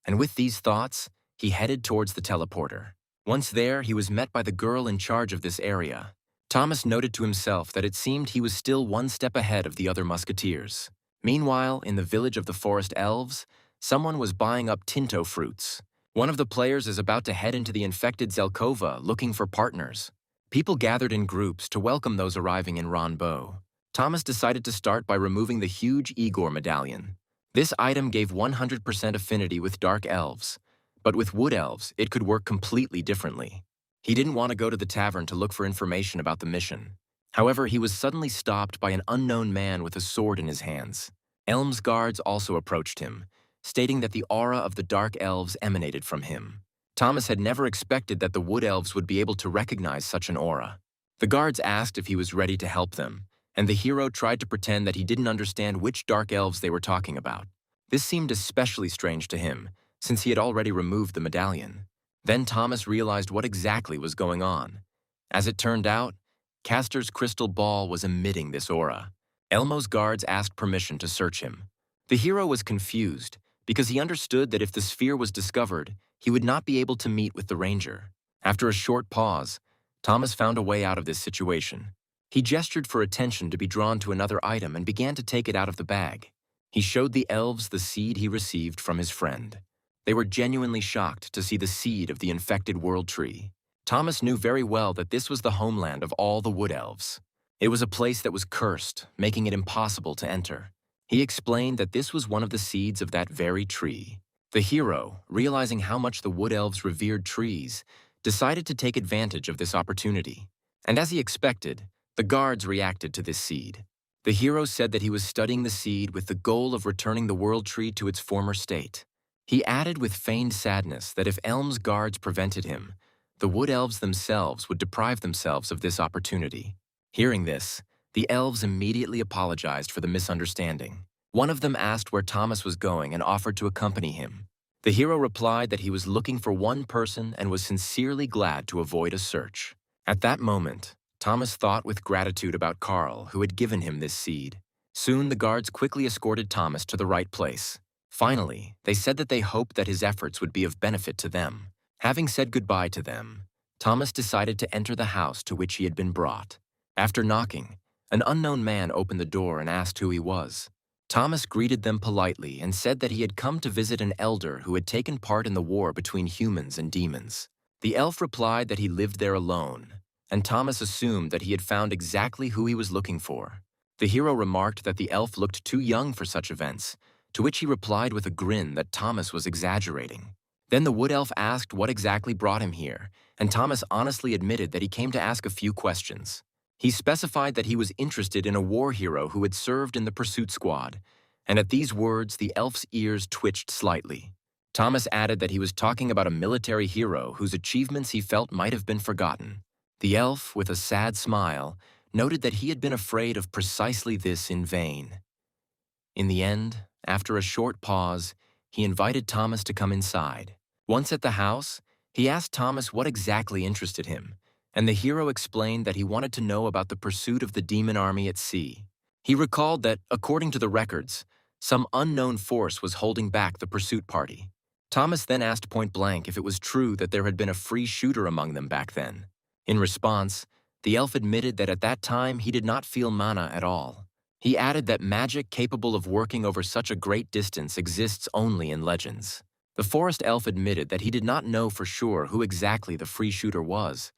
Speaker 1: and with these thoughts, he headed towards the teleporter. Once there, he was met by the girl in charge of this area. Thomas noted to himself that it seemed he was still one step ahead of the other musketeers. Meanwhile, in the village of the forest elves, someone was buying up Tinto fruits. One of the players is about to head into the infected Zelkova looking for partners. People gathered in groups to welcome those arriving in Ronbo. Thomas decided to start by removing the huge Igor medallion. This item gave 100% affinity with dark elves, but with wood elves, it could work completely differently. He didn't want to go to the tavern to look for information about the mission. However, he was suddenly stopped by an unknown man with a sword in his hands. Elm's guards also approached him, stating that the aura of the dark elves emanated from him. Thomas had never expected that the wood elves would be able to recognize such an aura. The guards asked if he was ready to help them, and the hero tried to pretend that he didn't understand which dark elves they were talking about. This seemed especially strange to him, since he had already removed the medallion. Then Thomas realized what exactly was going on. As it turned out, Castor's crystal ball was emitting this aura. Elmo's guards asked permission to search him. The hero was confused, because he understood that if the sphere was discovered, he would not be able to meet with the ranger. After a short pause, Thomas found a way out of this situation. He gestured for attention to be drawn to another item and began to take it out of the bag. He showed the elves the seed he received from his friend. They were genuinely shocked to see the seed of the infected world tree. Thomas knew very well that this was the homeland of all the wood elves. It was a place that was cursed, making it impossible to enter. He explained that this was one of the seeds of that very tree. The hero, realizing how much the wood elves revered trees, decided to take advantage of this opportunity. And as he expected, the guards reacted to this seed. The hero said that he was studying the seed with the goal of returning the world tree to its former state. He added with feigned sadness that if Elm's guards prevented him, the wood elves themselves would deprive themselves of this opportunity. Hearing this, the elves immediately apologized for the misunderstanding. One of them asked where Thomas was going and offered to accompany him. The hero replied that he was looking for one person and was sincerely glad to avoid a search. At that moment, Thomas thought with gratitude about Carl, who had given him this seed. Soon the guards quickly escorted Thomas to the right place. Finally, they said that they hoped that his efforts would be of benefit to them. Having said goodbye to them, Thomas decided to enter the house to which he had been brought. After knocking, an unknown man opened the door and asked who he was. Thomas greeted them politely and said that he had come to visit an elder who had taken part in the war between humans and demons. The elf replied that he lived there alone, and Thomas assumed that he had found exactly who he was looking for. The hero remarked that the elf looked too young for such events, to which he replied with a grin that Thomas was exaggerating. Then the wood elf asked what exactly brought him here, and Thomas honestly admitted that he came to ask a few questions. He specified that he was interested in a war hero who had served in the pursuit squad, and at these words the elf's ears twitched slightly. Thomas added that he was talking about a military hero whose achievements he felt might have been forgotten. The elf, with a sad smile, noted that he had been afraid of precisely this in vain. In the end, after a short pause, he invited Thomas to come inside. Once at the house, he asked Thomas what exactly interested him, and the hero explained that he wanted to know about the pursuit of the demon army at sea. He recalled that, according to the records, some unknown force was holding back the pursuit party. Thomas then asked point-blank if it was true that there had been a free shooter among them back then. In response, the elf admitted that at that time he did not feel mana at all. He added that magic capable of working over such a great distance exists only in legends. The forest elf admitted that he did not know for sure who exactly the free shooter was,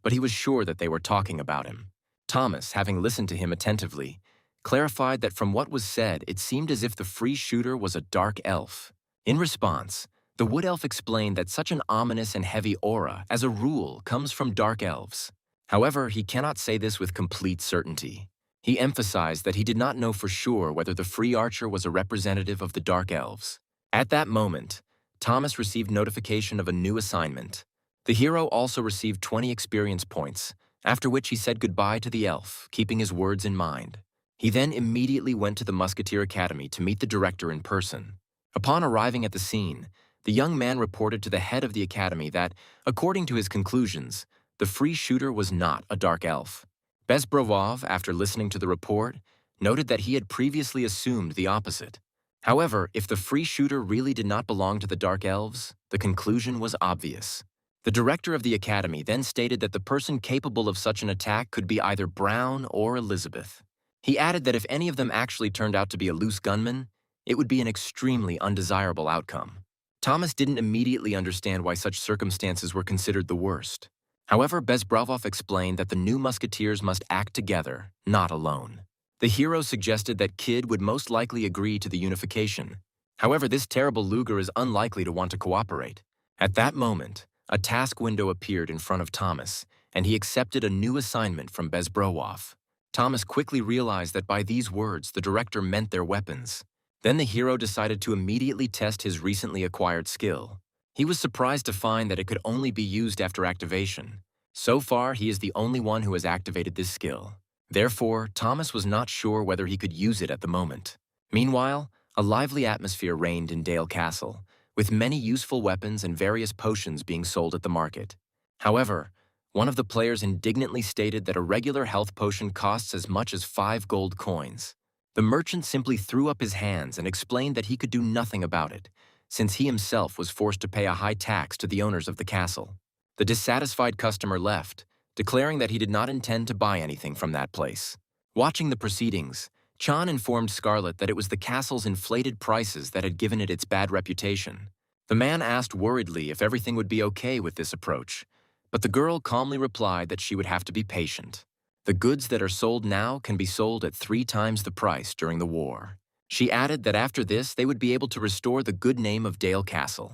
Speaker 1: but he was sure that they were talking about him. Thomas, having listened to him attentively, clarified that from what was said, it seemed as if the free shooter was a dark elf. In response, the wood elf explained that such an ominous and heavy aura, as a rule, comes from dark elves. However, he cannot say this with complete certainty. He emphasized that he did not know for sure whether the free archer was a representative of the dark elves. At that moment, Thomas received notification of a new assignment. The hero also received 20 experience points, after which he said goodbye to the elf, keeping his words in mind. He then immediately went to the Musketeer Academy to meet the director in person. Upon arriving at the scene, the young man reported to the head of the academy that, according to his conclusions, the free shooter was not a dark elf. Bezbrovov, after listening to the report, noted that he had previously assumed the opposite. However, if the free shooter really did not belong to the Dark Elves, the conclusion was obvious. The director of the academy then stated that the person capable of such an attack could be either Brown or Elizabeth. He added that if any of them actually turned out to be a loose gunman, it would be an extremely undesirable outcome. Thomas didn't immediately understand why such circumstances were considered the worst. However, Bezbrovov explained that the new musketeers must act together, not alone. The hero suggested that Kid would most likely agree to the unification. However, this terrible Luger is unlikely to want to cooperate. At that moment, a task window appeared in front of Thomas, and he accepted a new assignment from Bezbrovov. Thomas quickly realized that by these words, the director meant their weapons. Then the hero decided to immediately test his recently acquired skill. He was surprised to find that it could only be used after activation. So far, he is the only one who has activated this skill. Therefore, Thomas was not sure whether he could use it at the moment. Meanwhile, a lively atmosphere reigned in Dale Castle, with many useful weapons and various potions being sold at the market. However, one of the players indignantly stated that a regular health potion costs as much as 5 gold coins. The merchant simply threw up his hands and explained that he could do nothing about it, since he himself was forced to pay a high tax to the owners of the castle. The dissatisfied customer left, declaring that he did not intend to buy anything from that place. Watching the proceedings, Chan informed Scarlet that it was the castle's inflated prices that had given it its bad reputation. The man asked worriedly if everything would be okay with this approach, but the girl calmly replied that she would have to be patient. The goods that are sold now can be sold at 3 times the price during the war. She added that after this, they would be able to restore the good name of Dale Castle.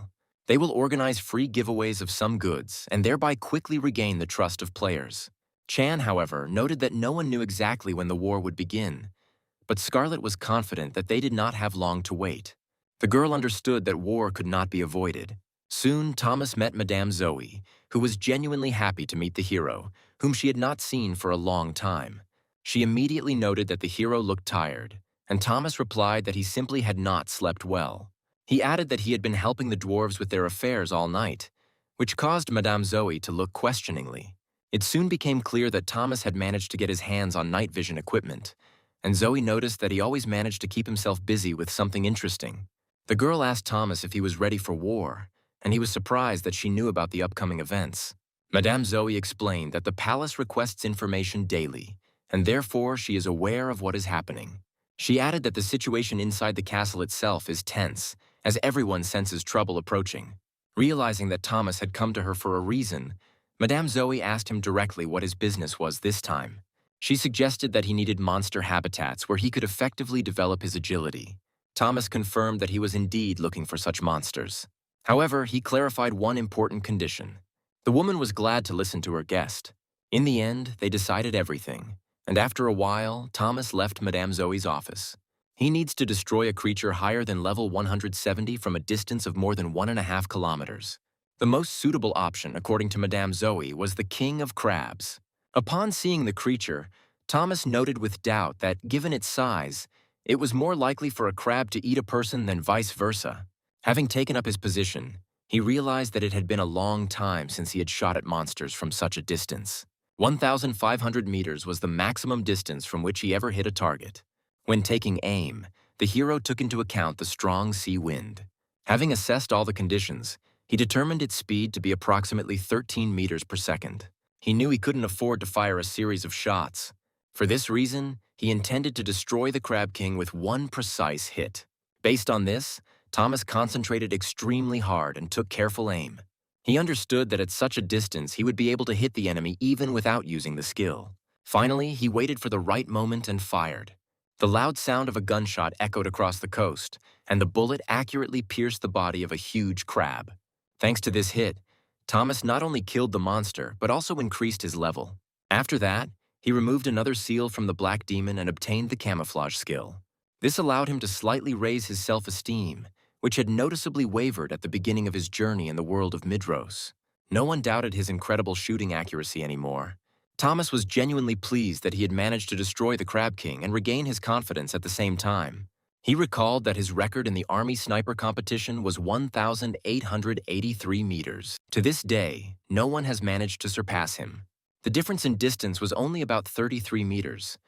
Speaker 1: They will organize free giveaways of some goods and thereby quickly regain the trust of players. Chan, however, noted that no one knew exactly when the war would begin, but Scarlet was confident that they did not have long to wait. The girl understood that war could not be avoided. Soon, Thomas met Madame Zoe, who was genuinely happy to meet the hero, whom she had not seen for a long time. She immediately noted that the hero looked tired, and Thomas replied that he simply had not slept well. He added that he had been helping the dwarves with their affairs all night, which caused Madame Zoe to look questioningly. It soon became clear that Thomas had managed to get his hands on night vision equipment, and Zoe noticed that he always managed to keep himself busy with something interesting. The girl asked Thomas if he was ready for war, and he was surprised that she knew about the upcoming events. Madame Zoe explained that the palace requests information daily, and therefore she is aware of what is happening. She added that the situation inside the castle itself is tense, as everyone senses trouble approaching. Realizing that Thomas had come to her for a reason, Madame Zoe asked him directly what his business was this time. She suggested that he needed monster habitats where he could effectively develop his agility. Thomas confirmed that he was indeed looking for such monsters. However, he clarified one important condition. The woman was glad to listen to her guest. In the end, they decided everything, and after a while, Thomas left Madame Zoe's office. He needs to destroy a creature higher than level 170 from a distance of more than 1.5 kilometers. The most suitable option, according to Madame Zoe, was the King of Crabs. Upon seeing the creature, Thomas noted with doubt that, given its size, it was more likely for a crab to eat a person than vice versa. Having taken up his position, he realized that it had been a long time since he had shot at monsters from such a distance. 1,500 meters was the maximum distance from which he ever hit a target. When taking aim, the hero took into account the strong sea wind. Having assessed all the conditions, he determined its speed to be approximately 13 meters per second. He knew he couldn't afford to fire a series of shots. For this reason, he intended to destroy the Crab King with one precise hit. Based on this, Thomas concentrated extremely hard and took careful aim. He understood that at such a distance he would be able to hit the enemy even without using the skill. Finally, he waited for the right moment and fired. The loud sound of a gunshot echoed across the coast, and the bullet accurately pierced the body of a huge crab. Thanks to this hit, Thomas not only killed the monster, but also increased his level. After that, he removed another seal from the Black Demon and obtained the camouflage skill. This allowed him to slightly raise his self-esteem, which had noticeably wavered at the beginning of his journey in the world of Midros. No one doubted his incredible shooting accuracy anymore. Thomas was genuinely pleased that he had managed to destroy the Crab King and regain his confidence at the same time. He recalled that his record in the Army Sniper competition was 1,883 meters. To this day, no one has managed to surpass him. The difference in distance was only about 33 meters,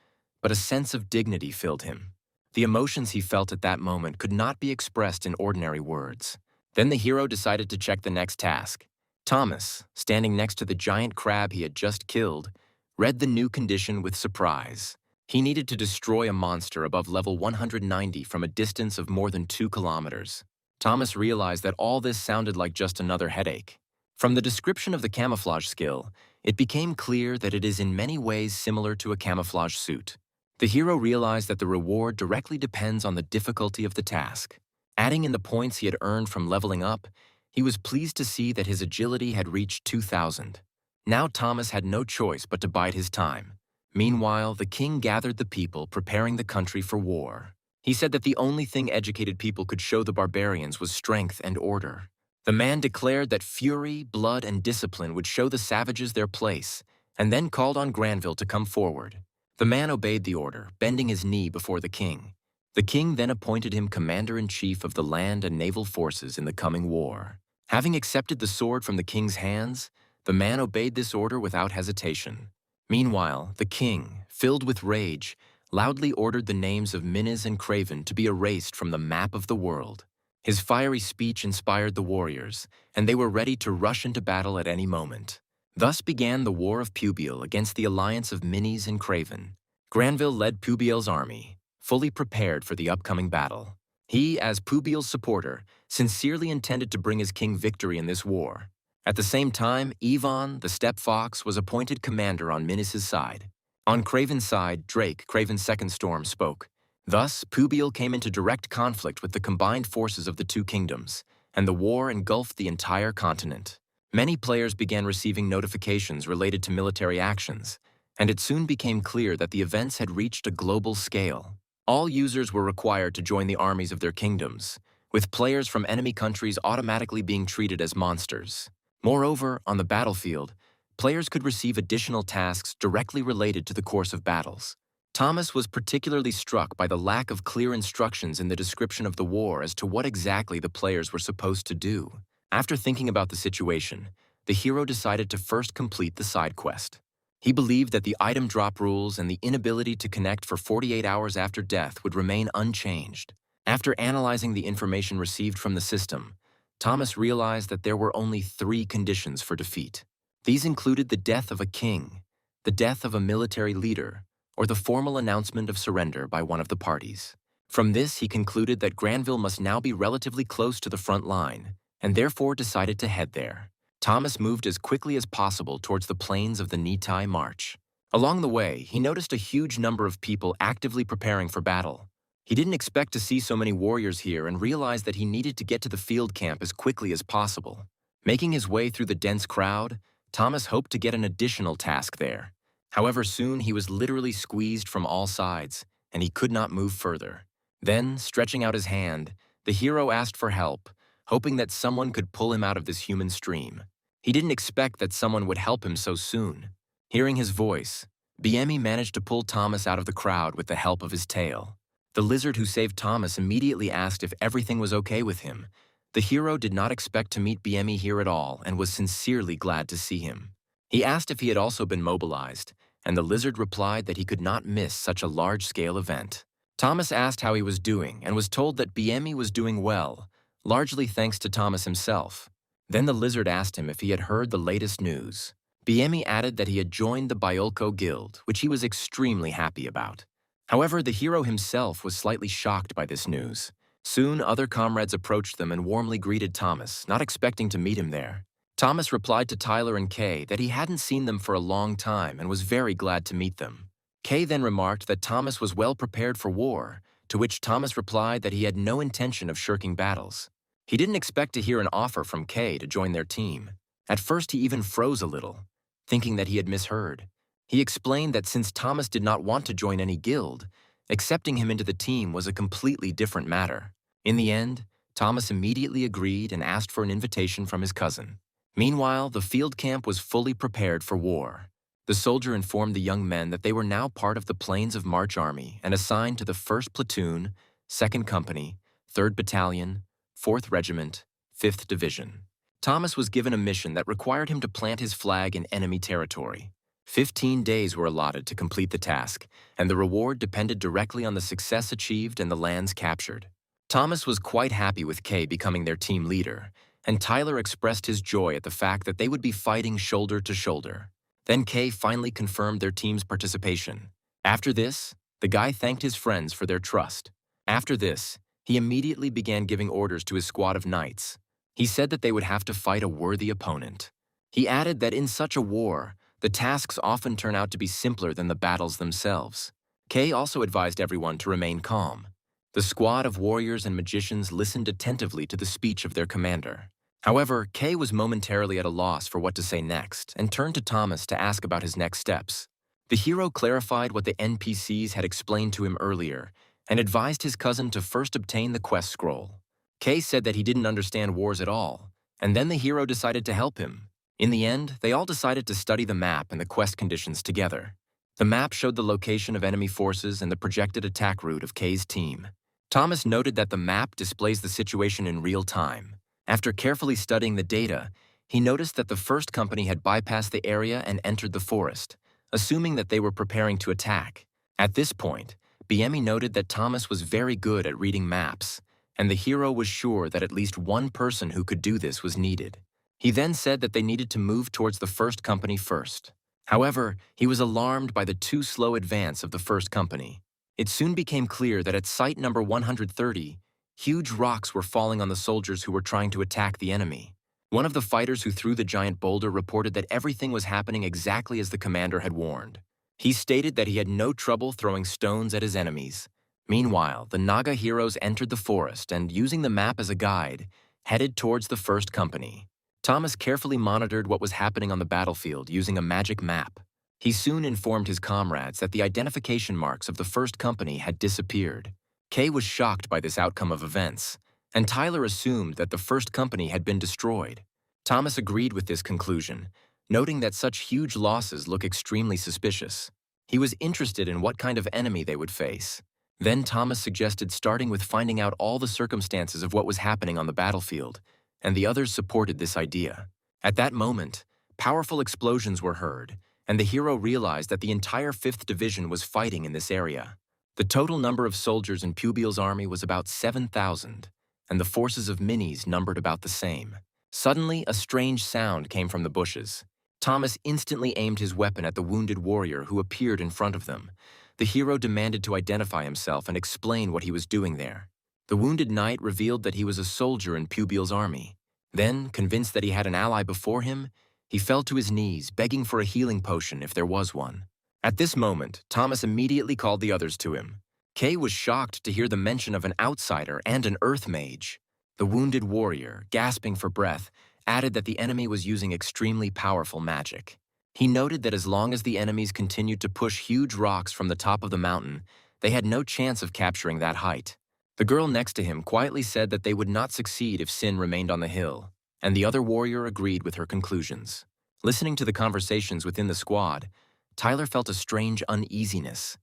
Speaker 1: but a sense of dignity filled him. The emotions he felt at that moment could not be expressed in ordinary words. Then the hero decided to check the next task. Thomas, standing next to the giant crab he had just killed, read the new condition with surprise. He needed to destroy a monster above level 190 from a distance of more than 2 kilometers. Thomas realized that all this sounded like just another headache. From the description of the camouflage skill, it became clear that it is in many ways similar to a camouflage suit. The hero realized that the reward directly depends on the difficulty of the task. Adding in the points he had earned from leveling up, he was pleased to see that his agility had reached 2,000. Now Thomas had no choice but to bide his time. Meanwhile, the king gathered the people, preparing the country for war. He said that the only thing educated people could show the barbarians was strength and order. The man declared that fury, blood, and discipline would show the savages their place, and then called on Granville to come forward. The man obeyed the order, bending his knee before the king. The king then appointed him commander-in-chief of the land and naval forces in the coming war. Having accepted the sword from the king's hands, the man obeyed this order without hesitation. Meanwhile, the king, filled with rage, loudly ordered the names of Minas and Craven to be erased from the map of the world. His fiery speech inspired the warriors, and they were ready to rush into battle at any moment. Thus began the War of Pubiel against the alliance of Minis and Craven. Granville led Pubiel's army, fully prepared for the upcoming battle. He, as Pubiel's supporter, sincerely intended to bring his king victory in this war. At the same time, Yvonne, the steppe fox, was appointed commander on Minis' side. On Craven's side, Drake, Craven's second storm, spoke. Thus, Pubiel came into direct conflict with the combined forces of the two kingdoms, and the war engulfed the entire continent. Many players began receiving notifications related to military actions, and it soon became clear that the events had reached a global scale. All users were required to join the armies of their kingdoms, with players from enemy countries automatically being treated as monsters. Moreover, on the battlefield, players could receive additional tasks directly related to the course of battles. Thomas was particularly struck by the lack of clear instructions in the description of the war as to what exactly the players were supposed to do. After thinking about the situation, the hero decided to first complete the side quest. He believed that the item drop rules and the inability to connect for 48 hours after death would remain unchanged. After analyzing the information received from the system, Thomas realized that there were only 3 conditions for defeat. These included the death of a king, the death of a military leader, or the formal announcement of surrender by one of the parties. From this, he concluded that Granville must now be relatively close to the front line, and therefore decided to head there. Thomas moved as quickly as possible towards the plains of the Nitai March. Along the way, he noticed a huge number of people actively preparing for battle. He didn't expect to see so many warriors here and realized that he needed to get to the field camp as quickly as possible. Making his way through the dense crowd, Thomas hoped to get an additional task there. However, soon he was literally squeezed from all sides, and he could not move further. Then, stretching out his hand, the hero asked for help, hoping that someone could pull him out of this human stream. He didn't expect that someone would help him so soon. Hearing his voice, BME managed to pull Thomas out of the crowd with the help of his tail. The lizard who saved Thomas immediately asked if everything was okay with him. The hero did not expect to meet BME here at all and was sincerely glad to see him. He asked if he had also been mobilized, and the lizard replied that he could not miss such a large-scale event. Thomas asked how he was doing and was told that BME was doing well, largely thanks to Thomas himself. Then the lizard asked him if he had heard the latest news. BME added that he had joined the Biolko Guild, which he was extremely happy about. However, the hero himself was slightly shocked by this news. Soon, other comrades approached them and warmly greeted Thomas, not expecting to meet him there. Thomas replied to Tyler and Kay that he hadn't seen them for a long time and was very glad to meet them. Kay then remarked that Thomas was well prepared for war, to which Thomas replied that he had no intention of shirking battles. He didn't expect to hear an offer from Kay to join their team. At first, he even froze a little, thinking that he had misheard. He explained that since Thomas did not want to join any guild, accepting him into the team was a completely different matter. In the end, Thomas immediately agreed and asked for an invitation from his cousin. Meanwhile, the field camp was fully prepared for war. The soldier informed the young men that they were now part of the Plains of March Army and assigned to the 1st Platoon, 2nd Company, 3rd Battalion, 4th Regiment, 5th Division. Thomas was given a mission that required him to plant his flag in enemy territory. 15 days were allotted to complete the task, and the reward depended directly on the success achieved and the lands captured. Thomas was quite happy with Kay becoming their team leader, and Tyler expressed his joy at the fact that they would be fighting shoulder to shoulder. Then Kay finally confirmed their team's participation. After this, the guy thanked his friends for their trust. After this, he immediately began giving orders to his squad of knights. He said that they would have to fight a worthy opponent. He added that in such a war, the tasks often turn out to be simpler than the battles themselves. Kay also advised everyone to remain calm. The squad of warriors and magicians listened attentively to the speech of their commander. However, Kay was momentarily at a loss for what to say next and turned to Thomas to ask about his next steps. The hero clarified what the NPCs had explained to him earlier and advised his cousin to first obtain the quest scroll. Kay said that he didn't understand wars at all, and then the hero decided to help him. In the end, they all decided to study the map and the quest conditions together. The map showed the location of enemy forces and the projected attack route of Kay's team. Thomas noted that the map displays the situation in real time. After carefully studying the data, he noticed that the first company had bypassed the area and entered the forest, assuming that they were preparing to attack. At this point, BME noted that Thomas was very good at reading maps, and the hero was sure that at least one person who could do this was needed. He then said that they needed to move towards the first company first. However, he was alarmed by the too slow advance of the first company. It soon became clear that at site number 130, huge rocks were falling on the soldiers who were trying to attack the enemy. One of the fighters who threw the giant boulder reported that everything was happening exactly as the commander had warned. He stated that he had no trouble throwing stones at his enemies. Meanwhile, the Naga heroes entered the forest and, using the map as a guide, headed towards the first company. Thomas carefully monitored what was happening on the battlefield using a magic map. He soon informed his comrades that the identification marks of the first company had disappeared. Kay was shocked by this outcome of events, and Tyler assumed that the first company had been destroyed. Thomas agreed with this conclusion, noting that such huge losses look extremely suspicious. He was interested in what kind of enemy they would face. Then Thomas suggested starting with finding out all the circumstances of what was happening on the battlefield, and the others supported this idea. At that moment, powerful explosions were heard, and the hero realized that the entire 5th Division was fighting in this area. The total number of soldiers in Pubil's army was about 7,000, and the forces of Minis numbered about the same. Suddenly, a strange sound came from the bushes. Thomas instantly aimed his weapon at the wounded warrior who appeared in front of them. The hero demanded to identify himself and explain what he was doing there. The wounded knight revealed that he was a soldier in Pubil's army. Then, convinced that he had an ally before him, he fell to his knees, begging for a healing potion if there was one. At this moment, Thomas immediately called the others to him. Kay was shocked to hear the mention of an outsider and an earth mage. The wounded warrior, gasping for breath, added that the enemy was using extremely powerful magic. He noted that as long as the enemies continued to push huge rocks from the top of the mountain, they had no chance of capturing that height. The girl next to him quietly said that they would not succeed if Sin remained on the hill, and the other warrior agreed with her conclusions. Listening to the conversations within the squad, Tyler felt a strange uneasiness.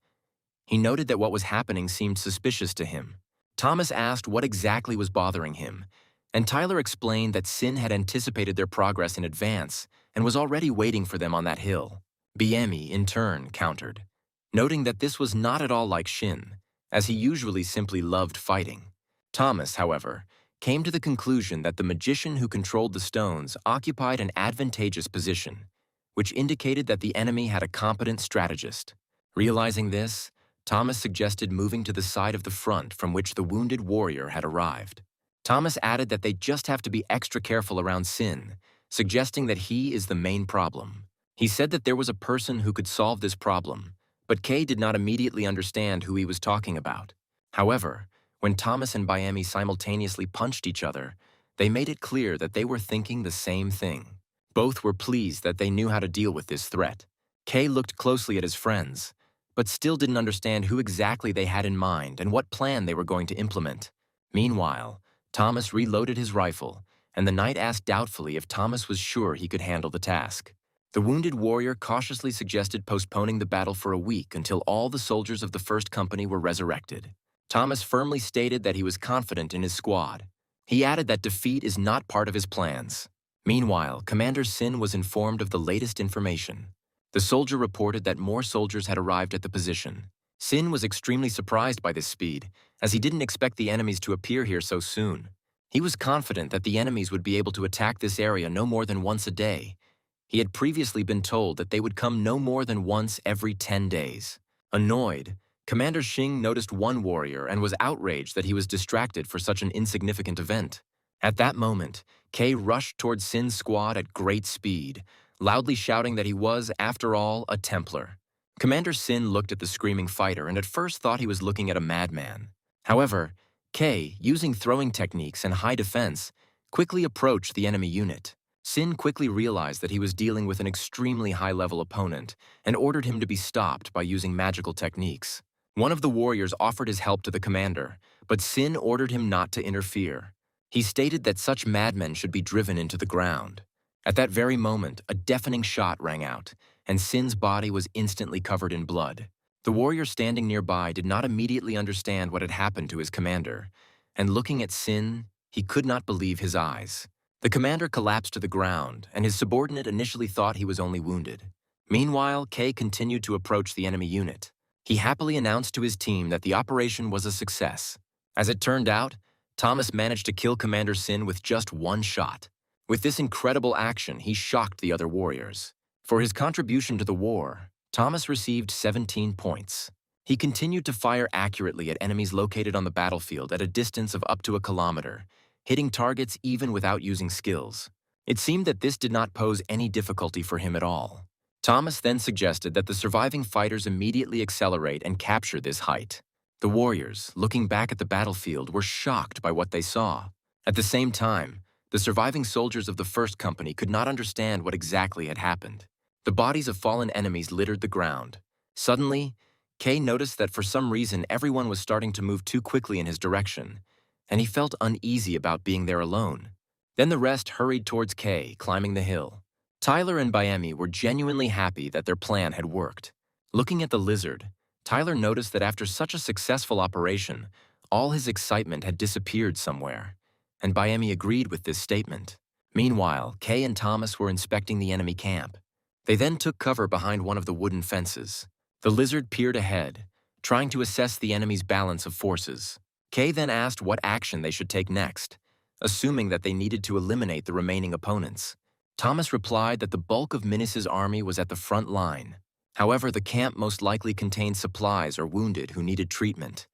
Speaker 1: He noted that what was happening seemed suspicious to him. Thomas asked what exactly was bothering him, and Tyler explained that Sin had anticipated their progress in advance and was already waiting for them on that hill. BME, in turn, countered, noting that this was not at all like Shin, as he usually simply loved fighting. Thomas, however, came to the conclusion that the magician who controlled the stones occupied an advantageous position, which indicated that the enemy had a competent strategist. Realizing this, Thomas suggested moving to the side of the front from which the wounded warrior had arrived. Thomas added that they just have to be extra careful around Sin, suggesting that he is the main problem. He said that there was a person who could solve this problem, but Kay did not immediately understand who he was talking about. However, when Thomas and Biami simultaneously punched each other, they made it clear that they were thinking the same thing. Both were pleased that they knew how to deal with this threat. Kay looked closely at his friends, but still didn't understand who exactly they had in mind and what plan they were going to implement. Meanwhile, Thomas reloaded his rifle, and the knight asked doubtfully if Thomas was sure he could handle the task. The wounded warrior cautiously suggested postponing the battle for a week until all the soldiers of the first company were resurrected. Thomas firmly stated that he was confident in his squad. He added that defeat is not part of his plans. Meanwhile, Commander Sin was informed of the latest information. The soldier reported that more soldiers had arrived at the position. Sin was extremely surprised by this speed, as he didn't expect the enemies to appear here so soon. He was confident that the enemies would be able to attack this area no more than once a day. He had previously been told that they would come no more than once every 10 days. Annoyed, Commander Xing noticed one warrior and was outraged that he was distracted for such an insignificant event. At that moment, Kay rushed towards Sin's squad at great speed, loudly shouting that he was, after all, a Templar. Commander Sin looked at the screaming fighter and at first thought he was looking at a madman. However, Kay, using throwing techniques and high defense, quickly approached the enemy unit. Sin quickly realized that he was dealing with an extremely high-level opponent and ordered him to be stopped by using magical techniques. One of the warriors offered his help to the commander, but Sin ordered him not to interfere. He stated that such madmen should be driven into the ground. At that very moment, a deafening shot rang out, and Sin's body was instantly covered in blood. The warrior standing nearby did not immediately understand what had happened to his commander, and looking at Sin, he could not believe his eyes. The commander collapsed to the ground, and his subordinate initially thought he was only wounded. Meanwhile, Kay continued to approach the enemy unit. He happily announced to his team that the operation was a success. As it turned out, Thomas managed to kill Commander Sin with just one shot. With this incredible action, he shocked the other warriors. For his contribution to the war, Thomas received 17 points. He continued to fire accurately at enemies located on the battlefield at a distance of up to a kilometer, hitting targets even without using skills. It seemed that this did not pose any difficulty for him at all. Thomas then suggested that the surviving fighters immediately accelerate and capture this height. The warriors, looking back at the battlefield, were shocked by what they saw. At the same time, the surviving soldiers of the first company could not understand what exactly had happened. The bodies of fallen enemies littered the ground. Suddenly, Kay noticed that for some reason everyone was starting to move too quickly in his direction, and he felt uneasy about being there alone. Then the rest hurried towards Kay, climbing the hill. Tyler and Biemi were genuinely happy that their plan had worked. Looking at the lizard, Tyler noticed that after such a successful operation, all his excitement had disappeared somewhere, and Biemi agreed with this statement. Meanwhile, Kay and Thomas were inspecting the enemy camp. They then took cover behind one of the wooden fences. The lizard peered ahead, trying to assess the enemy's balance of forces. Kay then asked what action they should take next, assuming that they needed to eliminate the remaining opponents. Thomas replied that the bulk of Minis's army was at the front line. However, the camp most likely contained supplies or wounded who needed treatment.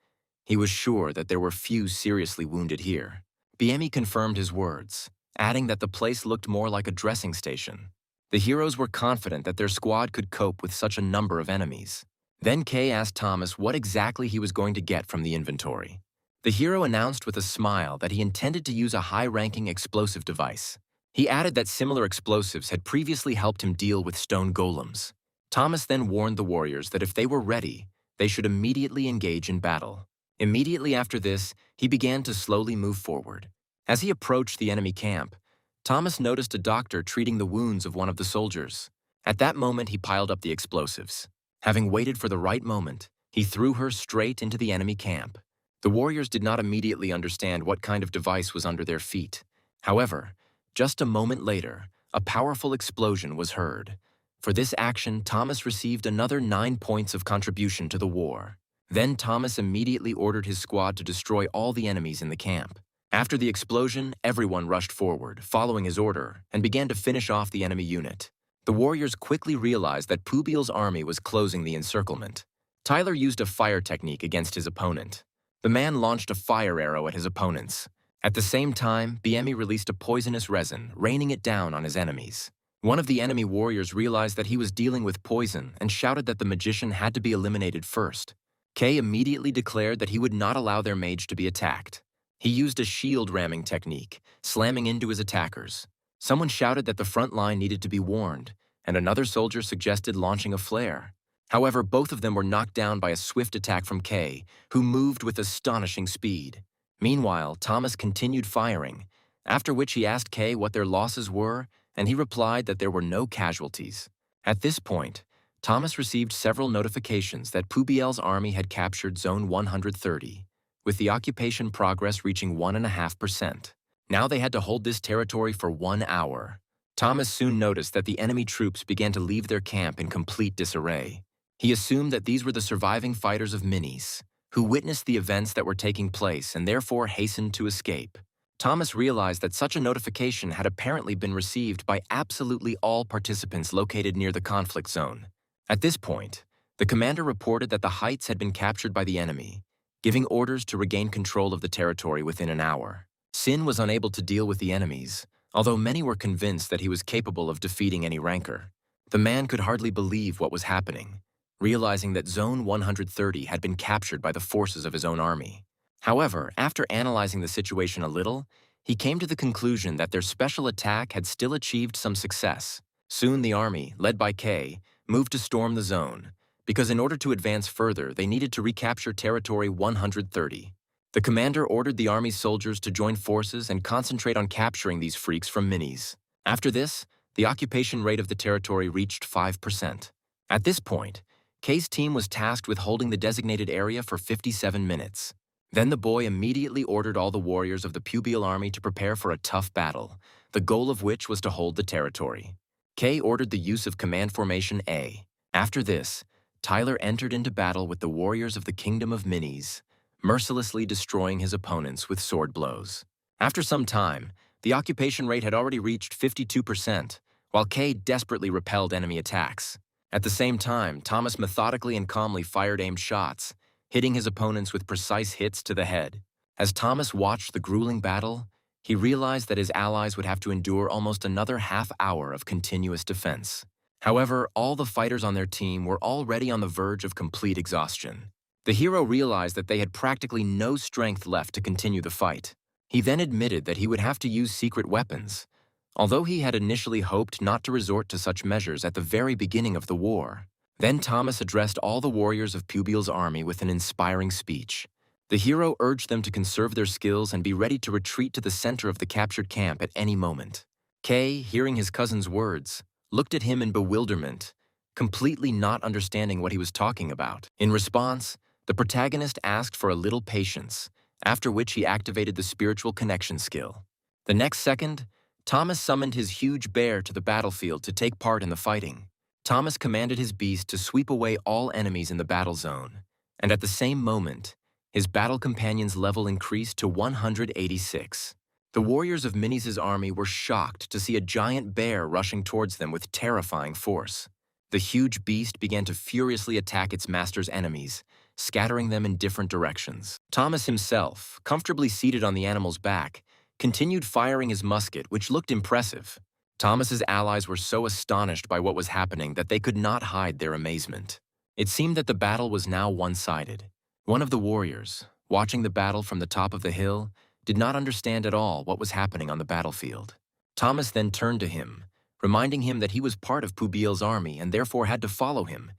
Speaker 1: He was sure that there were few seriously wounded here. Biemi confirmed his words, adding that the place looked more like a dressing station. The heroes were confident that their squad could cope with such a number of enemies. Then Kay asked Thomas what exactly he was going to get from the inventory. The hero announced with a smile that he intended to use a high-ranking explosive device. He added that similar explosives had previously helped him deal with stone golems. Thomas then warned the warriors that if they were ready, they should immediately engage in battle. Immediately after this, he began to slowly move forward. As he approached the enemy camp, Thomas noticed a doctor treating the wounds of one of the soldiers. At that moment, he piled up the explosives. Having waited for the right moment, he threw her straight into the enemy camp. The warriors did not immediately understand what kind of device was under their feet. However, just a moment later, a powerful explosion was heard. For this action, Thomas received another 9 points of contribution to the war. Then Thomas immediately ordered his squad to destroy all the enemies in the camp. After the explosion, everyone rushed forward, following his order, and began to finish off the enemy unit. The warriors quickly realized that Pubiel's army was closing the encirclement. Tyler used a fire technique against his opponent. The man launched a fire arrow at his opponents. At the same time, Biemi released a poisonous resin, raining it down on his enemies. One of the enemy warriors realized that he was dealing with poison and shouted that the magician had to be eliminated first. Kay immediately declared that he would not allow their mage to be attacked. He used a shield ramming technique, slamming into his attackers. Someone shouted that the front line needed to be warned, and another soldier suggested launching a flare. However, both of them were knocked down by a swift attack from Kay, who moved with astonishing speed. Meanwhile, Thomas continued firing, after which he asked Kay what their losses were, and he replied that there were no casualties. At this point, Thomas received several notifications that Pubiel's army had captured Zone 130, with the occupation progress reaching 1.5%. Now they had to hold this territory for 1 hour. Thomas soon noticed that the enemy troops began to leave their camp in complete disarray. He assumed that these were the surviving fighters of minis, who witnessed the events that were taking place and therefore hastened to escape. Thomas realized that such a notification had apparently been received by absolutely all participants located near the conflict zone. At this point, the commander reported that the heights had been captured by the enemy, giving orders to regain control of the territory within an hour. Sin was unable to deal with the enemies, although many were convinced that he was capable of defeating any rancor. The man could hardly believe what was happening, realizing that Zone 130 had been captured by the forces of his own army. However, after analyzing the situation a little, he came to the conclusion that their special attack had still achieved some success. Soon the army, led by K, moved to storm the zone, because in order to advance further, they needed to recapture territory 130. The commander ordered the army's soldiers to join forces and concentrate on capturing these freaks from minis. After this, the occupation rate of the territory reached 5%. At this point, K's team was tasked with holding the designated area for 57 minutes. Then the boy immediately ordered all the warriors of the Pubial army to prepare for a tough battle, the goal of which was to hold the territory. K ordered the use of command formation A. After this, Tyler entered into battle with the warriors of the Kingdom of Minis, mercilessly destroying his opponents with sword blows. After some time, the occupation rate had already reached 52%, while K desperately repelled enemy attacks. At the same time, Thomas methodically and calmly fired aimed shots, hitting his opponents with precise hits to the head. As Thomas watched the grueling battle, he realized that his allies would have to endure almost another half hour of continuous defense. However, all the fighters on their team were already on the verge of complete exhaustion. The hero realized that they had practically no strength left to continue the fight. He then admitted that he would have to use secret weapons, although he had initially hoped not to resort to such measures at the very beginning of the war. Then Thomas addressed all the warriors of Pubial's army with an inspiring speech. The hero urged them to conserve their skills and be ready to retreat to the center of the captured camp at any moment. Kay, hearing his cousin's words, looked at him in bewilderment, completely not understanding what he was talking about. In response, the protagonist asked for a little patience, after which he activated the spiritual connection skill. The next second, Thomas summoned his huge bear to the battlefield to take part in the fighting. Thomas commanded his beast to sweep away all enemies in the battle zone, and at the same moment, his battle companion's level increased to 186. The warriors of Minis' army were shocked to see a giant bear rushing towards them with terrifying force. The huge beast began to furiously attack its master's enemies, scattering them in different directions. Thomas himself, comfortably seated on the animal's back, continued firing his musket, which looked impressive. Thomas's allies were so astonished by what was happening that they could not hide their amazement. It seemed that the battle was now one-sided. One of the warriors, watching the battle from the top of the hill, did not understand at all what was happening on the battlefield. Thomas then turned to him, reminding him that he was part of Pubial's army and therefore had to follow him,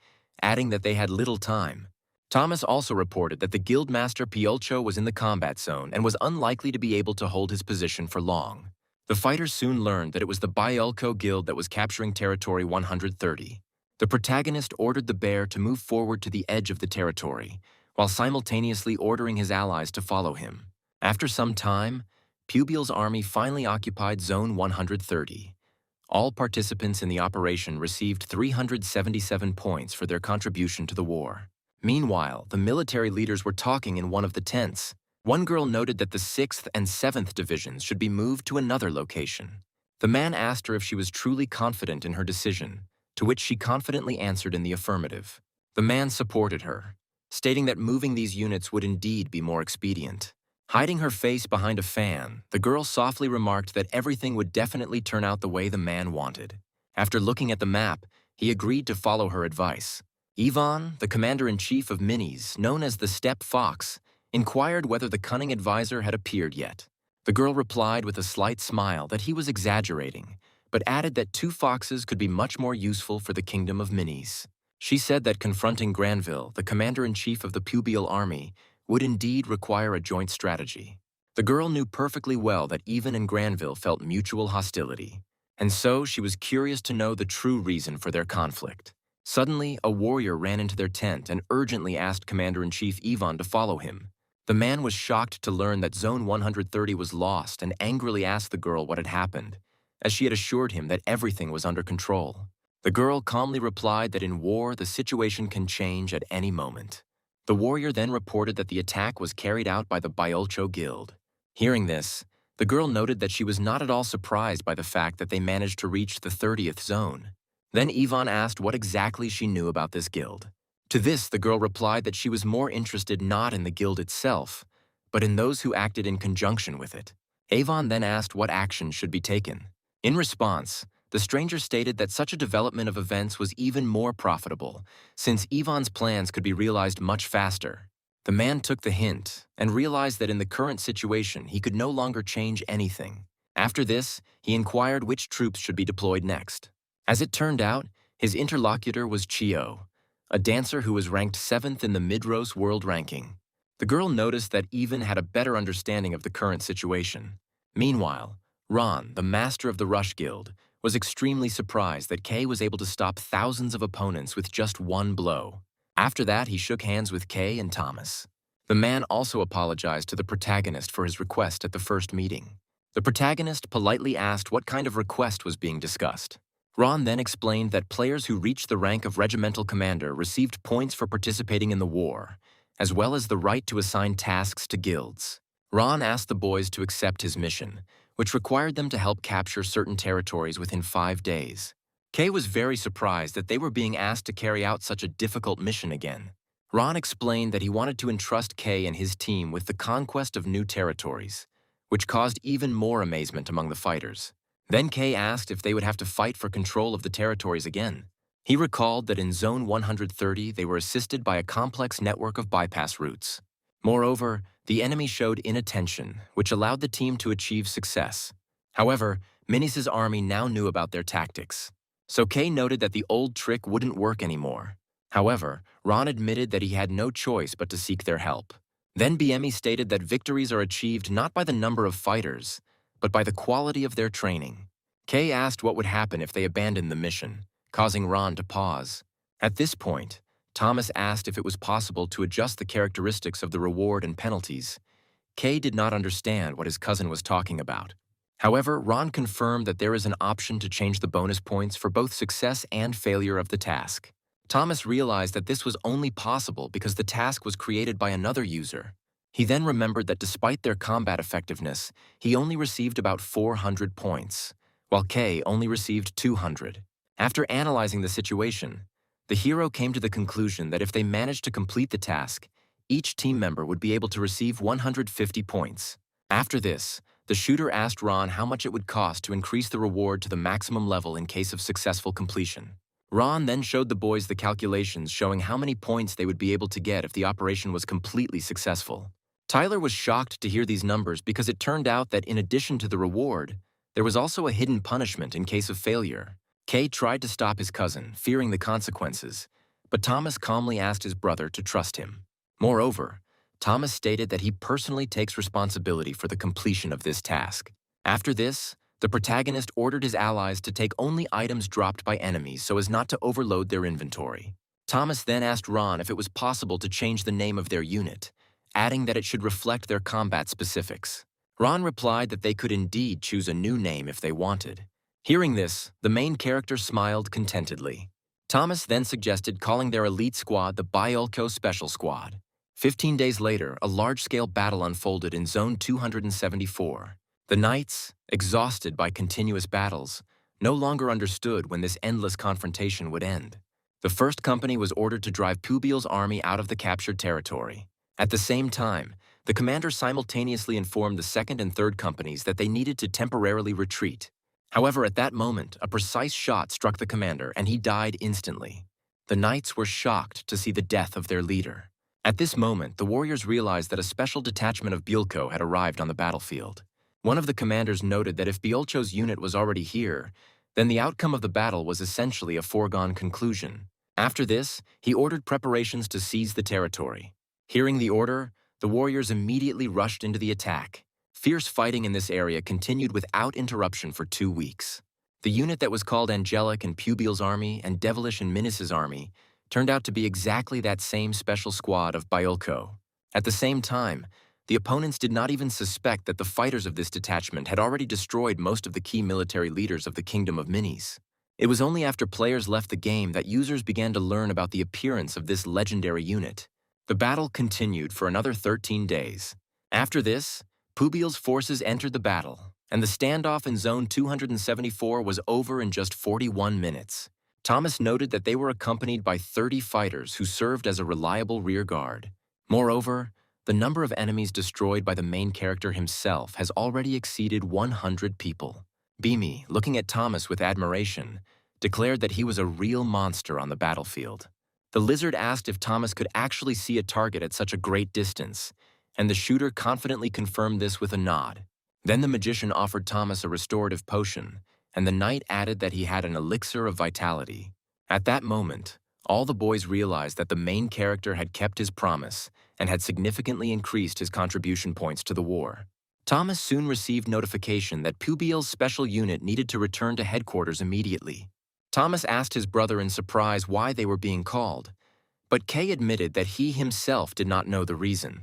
Speaker 1: adding that they had little time. Thomas also reported that the guildmaster Piolcho was in the combat zone and was unlikely to be able to hold his position for long. The fighters soon learned that it was the Biolco guild that was capturing territory 130. The protagonist ordered the bear to move forward to the edge of the territory, while simultaneously ordering his allies to follow him. After some time, Pubial's army finally occupied Zone 130. All participants in the operation received 377 points for their contribution to the war. Meanwhile, the military leaders were talking in one of the tents. One girl noted that the 6th and 7th divisions should be moved to another location. The man asked her if she was truly confident in her decision, to which she confidently answered in the affirmative. The man supported her, stating that moving these units would indeed be more expedient. Hiding her face behind a fan, the girl softly remarked that everything would definitely turn out the way the man wanted. After looking at the map, he agreed to follow her advice. Ivan, the commander-in-chief of Minis, known as the Steppe Fox, inquired whether the cunning advisor had appeared yet. The girl replied with a slight smile that he was exaggerating, but added that 2 foxes could be much more useful for the kingdom of Minis. She said that confronting Granville, the commander-in-chief of the Pubial army, would indeed require a joint strategy. The girl knew perfectly well that Ivan and Granville felt mutual hostility, and so she was curious to know the true reason for their conflict. Suddenly, a warrior ran into their tent and urgently asked Commander-in-Chief Ivan to follow him. The man was shocked to learn that Zone 130 was lost and angrily asked the girl what had happened. as she had assured him that everything was under control. The girl calmly replied that in war, the situation can change at any moment. The warrior then reported that the attack was carried out by the Byolcho Guild. Hearing this, the girl noted that she was not at all surprised by the fact that they managed to reach the 30th zone. Then Ivan asked what exactly she knew about this guild. To this, the girl replied that she was more interested not in the guild itself, but in those who acted in conjunction with it. Ivan then asked what action should be taken. In response, the stranger stated that such a development of events was even more profitable, since Ivan's plans could be realized much faster. The man took the hint and realized that in the current situation he could no longer change anything. After this, he inquired which troops should be deployed next. As it turned out, his interlocutor was Chio, a dancer who was ranked 7th in the Midros world ranking. The girl noticed that Ivan had a better understanding of the current situation. Meanwhile, Ron, the master of the Rush Guild, was extremely surprised that Kay was able to stop thousands of opponents with just one blow. After that, he shook hands with Kay and Thomas. The man also apologized to the protagonist for his request at the first meeting. The protagonist politely asked what kind of request was being discussed. Ron then explained that players who reached the rank of regimental commander received points for participating in the war, as well as the right to assign tasks to guilds. Ron asked the boys to accept his mission, which required them to help capture certain territories within 5 days. Kay was very surprised that they were being asked to carry out such a difficult mission again. Ron explained that he wanted to entrust Kay and his team with the conquest of new territories, which caused even more amazement among the fighters. Then Kay asked if they would have to fight for control of the territories again. He recalled that in Zone 130 they were assisted by a complex network of bypass routes. Moreover, the enemy showed inattention, which allowed the team to achieve success. However, Minis's army now knew about their tactics. So Kay noted that the old trick wouldn't work anymore. However, Ron admitted that he had no choice but to seek their help. Then BME stated that victories are achieved not by the number of fighters, but by the quality of their training. Kay asked what would happen if they abandoned the mission, causing Ron to pause. At this point, Thomas asked if it was possible to adjust the characteristics of the reward and penalties. Kay did not understand what his cousin was talking about. However, Ron confirmed that there is an option to change the bonus points for both success and failure of the task. Thomas realized that this was only possible because the task was created by another user. He then remembered that despite their combat effectiveness, he only received about 400 points, while Kay only received 200. After analyzing the situation, the hero came to the conclusion that if they managed to complete the task, each team member would be able to receive 150 points. After this, the shooter asked Ron how much it would cost to increase the reward to the maximum level in case of successful completion. Ron then showed the boys the calculations showing how many points they would be able to get if the operation was completely successful. Tyler was shocked to hear these numbers because it turned out that in addition to the reward, there was also a hidden punishment in case of failure. Kay tried to stop his cousin, fearing the consequences, but Thomas calmly asked his brother to trust him. Moreover, Thomas stated that he personally takes responsibility for the completion of this task. After this, the protagonist ordered his allies to take only items dropped by enemies so as not to overload their inventory. Thomas then asked Ron if it was possible to change the name of their unit, adding that it should reflect their combat specifics. Ron replied that they could indeed choose a new name if they wanted. Hearing this, the main character smiled contentedly. Thomas then suggested calling their elite squad the Byolcho Special Squad. 15 days later, a large-scale battle unfolded in Zone 274. The knights, exhausted by continuous battles, no longer understood when this endless confrontation would end. The first company was ordered to drive Pubiel's army out of the captured territory. At the same time, the commander simultaneously informed the second and third companies that they needed to temporarily retreat. However, at that moment, a precise shot struck the commander and he died instantly. The knights were shocked to see the death of their leader. At this moment, the warriors realized that a special detachment of Bielko had arrived on the battlefield. One of the commanders noted that if Biolcho's unit was already here, then the outcome of the battle was essentially a foregone conclusion. After this, he ordered preparations to seize the territory. Hearing the order, the warriors immediately rushed into the attack. Fierce fighting in this area continued without interruption for 2 weeks. The unit that was called Angelic in Pubiel's army and Devilish in Minis's army turned out to be exactly that same special squad of Byolcho. At the same time, The opponents did not even suspect that the fighters of this detachment had already destroyed most of the key military leaders of the Kingdom of Minis. It was only after players left the game that users began to learn about the appearance of this legendary unit. The battle continued for another 13 days. After this, Pubiel's forces entered the battle, and the standoff in Zone 274 was over in just 41 minutes. Thomas noted that they were accompanied by 30 fighters who served as a reliable rear guard. Moreover, the number of enemies destroyed by the main character himself has already exceeded 100 people. Beamy, looking at Thomas with admiration, declared that he was a real monster on the battlefield. The lizard asked if Thomas could actually see a target at such a great distance, and the shooter confidently confirmed this with a nod. Then the magician offered Thomas a restorative potion, and the knight added that he had an elixir of vitality. At that moment, all the boys realized that the main character had kept his promise and had significantly increased his contribution points to the war. Thomas soon received notification that Pubiel's special unit needed to return to headquarters immediately. Thomas asked his brother in surprise why they were being called, but Kay admitted that he himself did not know the reason,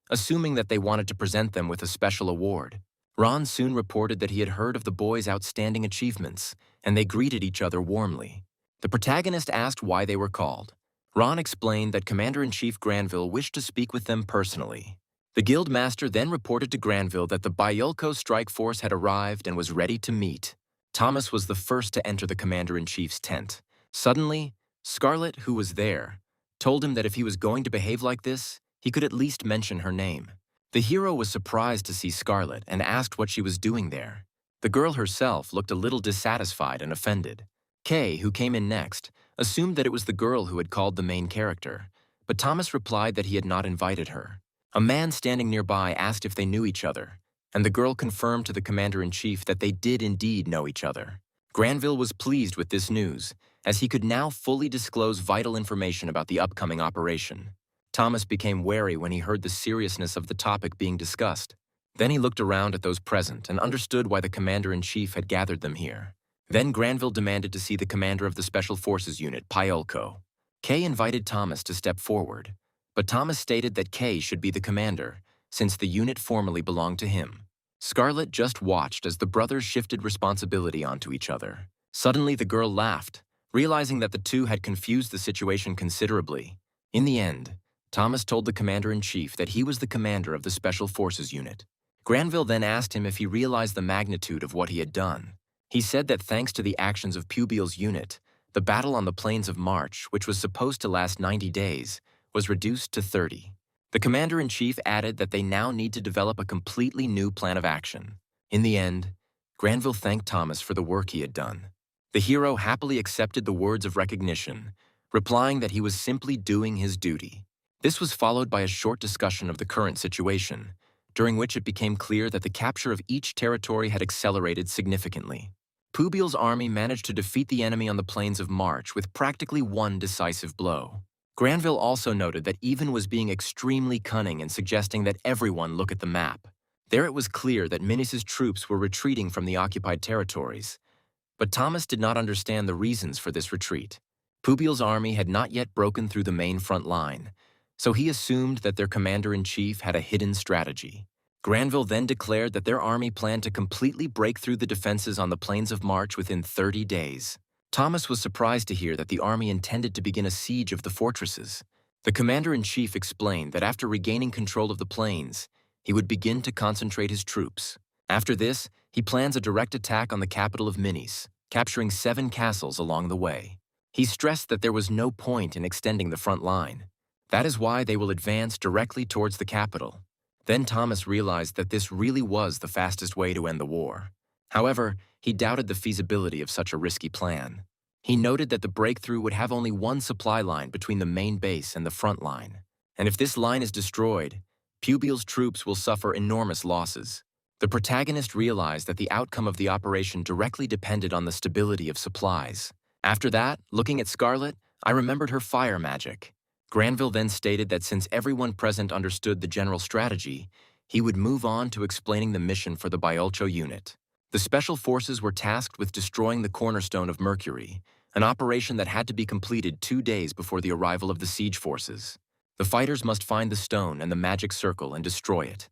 Speaker 1: assuming that they wanted to present them with a special award. Ron soon reported that he had heard of the boys' outstanding achievements, and they greeted each other warmly. The protagonist asked why they were called. Ron explained that Commander-in-Chief Granville wished to speak with them personally. The guild master then reported to Granville that the Bayolko strike force had arrived and was ready to meet. Thomas was the first to enter the Commander-in-Chief's tent. Suddenly, Scarlet, who was there, told him that if he was going to behave like this, he could at least mention her name. The hero was surprised to see Scarlet and asked what she was doing there. The girl herself looked a little dissatisfied and offended. Kay, who came in next, assumed that it was the girl who had called the main character, but Thomas replied that he had not invited her. A man standing nearby asked if they knew each other, and the girl confirmed to the Commander-in-Chief that they did indeed know each other. Granville was pleased with this news, as he could now fully disclose vital information about the upcoming operation. Thomas became wary when he heard the seriousness of the topic being discussed. Then he looked around at those present and understood why the Commander-in-Chief had gathered them here. Then Granville demanded to see the commander of the Special Forces unit, Pyolko. Kay invited Thomas to step forward, but Thomas stated that Kay should be the commander, since the unit formally belonged to him. Scarlet just watched as the brothers shifted responsibility onto each other. Suddenly the girl laughed, realizing that the two had confused the situation considerably. In the end, Thomas told the Commander-in-Chief that he was the commander of the Special Forces unit. Granville then asked him if he realized the magnitude of what he had done. He said that thanks to the actions of Pubiel's unit, the battle on the Plains of March, which was supposed to last 90 days, was reduced to 30. The Commander-in-Chief added that they now need to develop a completely new plan of action. In the end, Granville thanked Thomas for the work he had done. The hero happily accepted the words of recognition, replying that he was simply doing his duty. This was followed by a short discussion of the current situation, during which it became clear that the capture of each territory had accelerated significantly. Pubiel's army managed to defeat the enemy on the Plains of March with practically one decisive blow. Granville also noted that Even was being extremely cunning and suggesting that everyone look at the map. There it was clear that Minis's troops were retreating from the occupied territories, but Thomas did not understand the reasons for this retreat. Pubiel's army had not yet broken through the main front line, so he assumed that their commander-in-chief had a hidden strategy. Granville then declared that their army planned to completely break through the defenses on the Plains of March within 30 days. Thomas was surprised to hear that the army intended to begin a siege of the fortresses. The commander-in-chief explained that after regaining control of the plains, he would begin to concentrate his troops. After this, he plans a direct attack on the capital of Minis, capturing 7 castles along the way. He stressed that there was no point in extending the front line. That is why they will advance directly towards the capital. Then Thomas realized that this really was the fastest way to end the war. However, he doubted the feasibility of such a risky plan. He noted that the breakthrough would have only one supply line between the main base and the front line. And if this line is destroyed, Pubiel's troops will suffer enormous losses. The protagonist realized that the outcome of the operation directly depended on the stability of supplies. After that, looking at Scarlet, I remembered her fire magic. Granville then stated that since everyone present understood the general strategy, he would move on to explaining the mission for the Byolcho unit. The Special Forces were tasked with destroying the cornerstone of Mercury, an operation that had to be completed 2 days before the arrival of the siege forces. The fighters must find the stone and the magic circle and destroy it,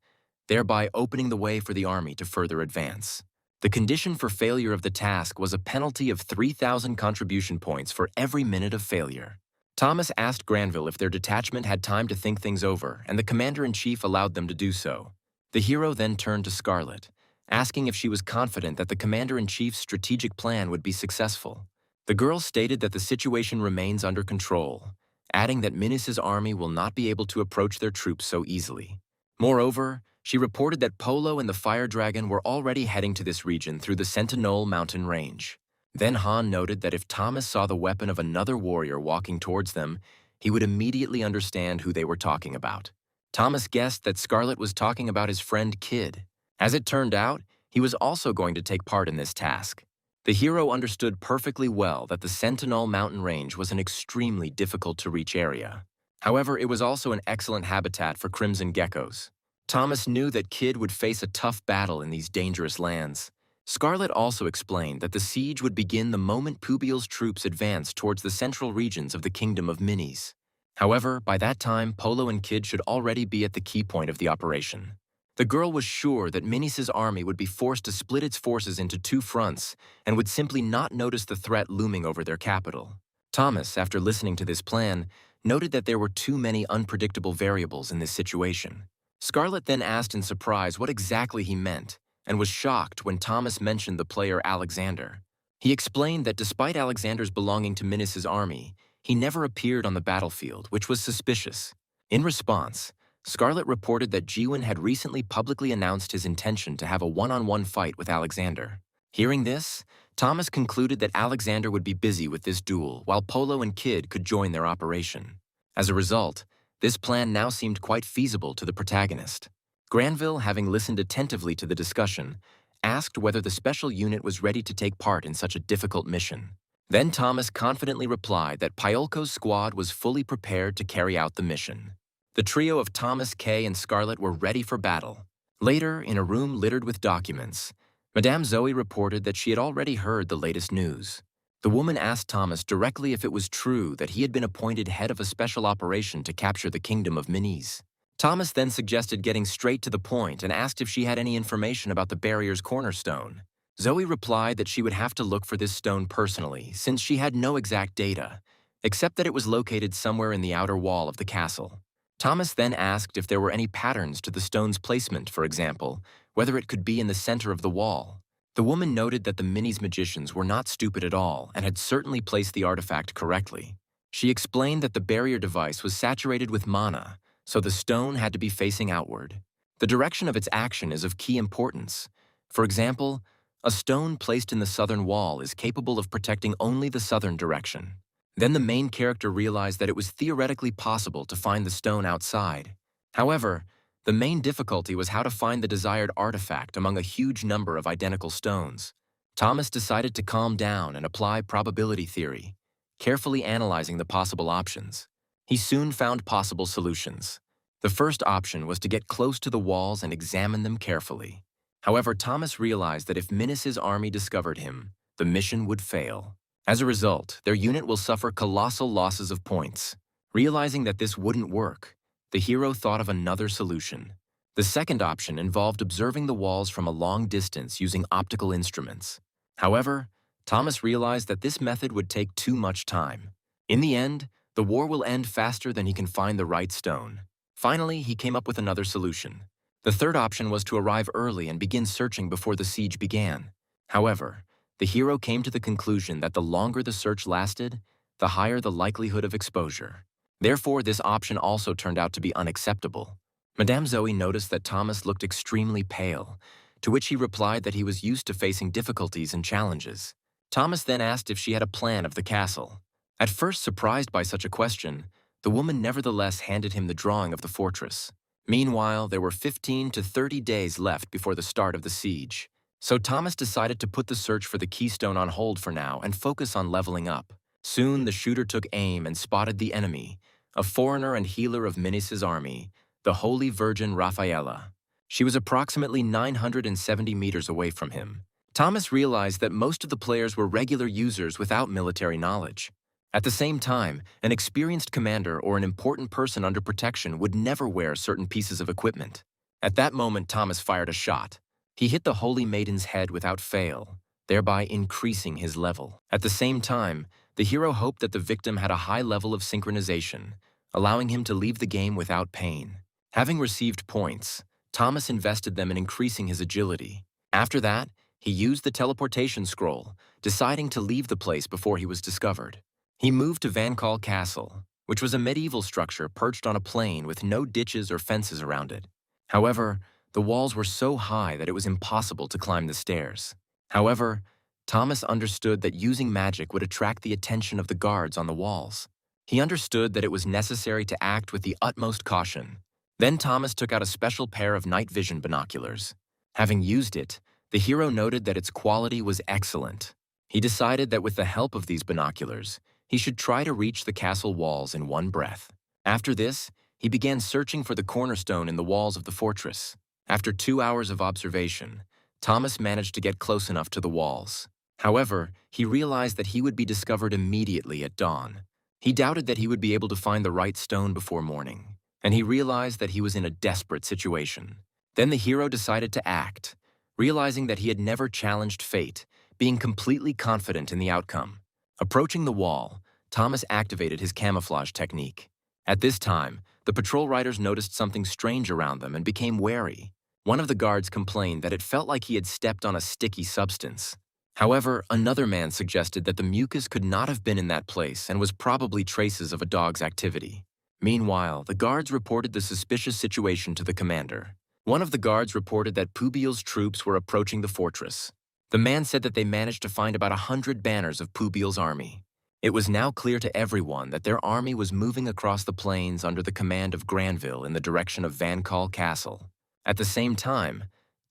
Speaker 1: thereby opening the way for the army to further advance. The condition for failure of the task was a penalty of 3,000 contribution points for every minute of failure. Thomas asked Granville if their detachment had time to think things over, and the commander-in-chief allowed them to do so. The hero then turned to Scarlet, asking if she was confident that the commander-in-chief's strategic plan would be successful. The girl stated that the situation remains under control, adding that Minis's army will not be able to approach their troops so easily. Moreover, she reported that Polo and the Fire Dragon were already heading to this region through the Sentinel mountain range. Then Han noted that if Thomas saw the weapon of another warrior walking towards them, he would immediately understand who they were talking about. Thomas guessed that Scarlet was talking about his friend Kid. As it turned out, he was also going to take part in this task. The hero understood perfectly well that the Sentinel mountain range was an extremely difficult-to-reach area. However, it was also an excellent habitat for crimson geckos. Thomas knew that Kid would face a tough battle in these dangerous lands. Scarlet also explained that the siege would begin the moment Pubiel's troops advanced towards the central regions of the Kingdom of Minis. However, by that time, Polo and Kid should already be at the key point of the operation. The girl was sure that Minis's army would be forced to split its forces into two fronts and would simply not notice the threat looming over their capital. Thomas, after listening to this plan, noted that there were too many unpredictable variables in this situation. Scarlet then asked in surprise what exactly he meant, and was shocked when Thomas mentioned the player Alexander. He explained that despite Alexander's belonging to Minis's army, he never appeared on the battlefield, which was suspicious. In response, Scarlet reported that Jiwon had recently publicly announced his intention to have a one-on-one fight with Alexander. Hearing this, Thomas concluded that Alexander would be busy with this duel, while Polo and Kid could join their operation. As a result, this plan now seemed quite feasible to the protagonist. Granville, having listened attentively to the discussion, asked whether the special unit was ready to take part in such a difficult mission. Then Thomas confidently replied that Pyolko's squad was fully prepared to carry out the mission. The trio of Thomas, Kay, and Scarlet were ready for battle. Later, in a room littered with documents, Madame Zoe reported that she had already heard the latest news. The woman asked Thomas directly if it was true that he had been appointed head of a special operation to capture the Kingdom of Minis. Thomas then suggested getting straight to the point and asked if she had any information about the barrier's cornerstone. Zoe replied that she would have to look for this stone personally, since she had no exact data, except that it was located somewhere in the outer wall of the castle. Thomas then asked if there were any patterns to the stone's placement, for example, whether it could be in the center of the wall. The woman noted that the Minis magicians were not stupid at all and had certainly placed the artifact correctly. She explained that the barrier device was saturated with mana, so the stone had to be facing outward. The direction of its action is of key importance. For example, a stone placed in the southern wall is capable of protecting only the southern direction. Then the main character realized that it was theoretically possible to find the stone outside. However, the main difficulty was how to find the desired artifact among a huge number of identical stones. Thomas decided to calm down and apply probability theory, carefully analyzing the possible options. He soon found possible solutions. The first option was to get close to the walls and examine them carefully. However, Thomas realized that if Minis's army discovered him, the mission would fail. As a result, their unit will suffer colossal losses of points. Realizing that this wouldn't work, the hero thought of another solution. The second option involved observing the walls from a long distance using optical instruments. However, Thomas realized that this method would take too much time. In the end, the war will end faster than he can find the right stone. Finally, he came up with another solution. The third option was to arrive early and begin searching before the siege began. However, the hero came to the conclusion that the longer the search lasted, the higher the likelihood of exposure. Therefore, this option also turned out to be unacceptable. Madame Zoe noticed that Thomas looked extremely pale, to which he replied that he was used to facing difficulties and challenges. Thomas then asked if she had a plan of the castle. At first surprised by such a question, the woman nevertheless handed him the drawing of the fortress. Meanwhile, there were 15 to 30 days left before the start of the siege. So Thomas decided to put the search for the keystone on hold for now and focus on leveling up. Soon the shooter took aim and spotted the enemy, a foreigner and healer of Minis's army, the Holy Virgin Raphaela. She was approximately 970 meters away from him. Thomas realized that most of the players were regular users without military knowledge. At the same time, an experienced commander or an important person under protection would never wear certain pieces of equipment. At that moment, Thomas fired a shot. He hit the holy maiden's head without fail, thereby increasing his level. At the same time, the hero hoped that the victim had a high level of synchronization, allowing him to leave the game without pain. Having received points, Thomas invested them in increasing his agility. After that, he used the teleportation scroll, deciding to leave the place before he was discovered. He moved to Vankal Castle, which was a medieval structure perched on a plain with no ditches or fences around it. However, the walls were so high that it was impossible to climb the stairs. However, Thomas understood that using magic would attract the attention of the guards on the walls. He understood that it was necessary to act with the utmost caution. Then Thomas took out a special pair of night vision binoculars. Having used it, the hero noted that its quality was excellent. He decided that with the help of these binoculars, he should try to reach the castle walls in one breath. After this, he began searching for the cornerstone in the walls of the fortress. After 2 hours of observation, Thomas managed to get close enough to the walls. However, he realized that he would be discovered immediately at dawn. He doubted that he would be able to find the right stone before morning, and he realized that he was in a desperate situation. Then the hero decided to act, realizing that he had never challenged fate, being completely confident in the outcome. Approaching the wall, Thomas activated his camouflage technique. At this time, the patrol riders noticed something strange around them and became wary. One of the guards complained that it felt like he had stepped on a sticky substance. However, another man suggested that the mucus could not have been in that place and was probably traces of a dog's activity. Meanwhile, the guards reported the suspicious situation to the commander. One of the guards reported that Pubil's troops were approaching the fortress. The man said that they managed to find about 100 banners of Pubil's army. It was now clear to everyone that their army was moving across the plains under the command of Granville in the direction of Vankal Castle. At the same time,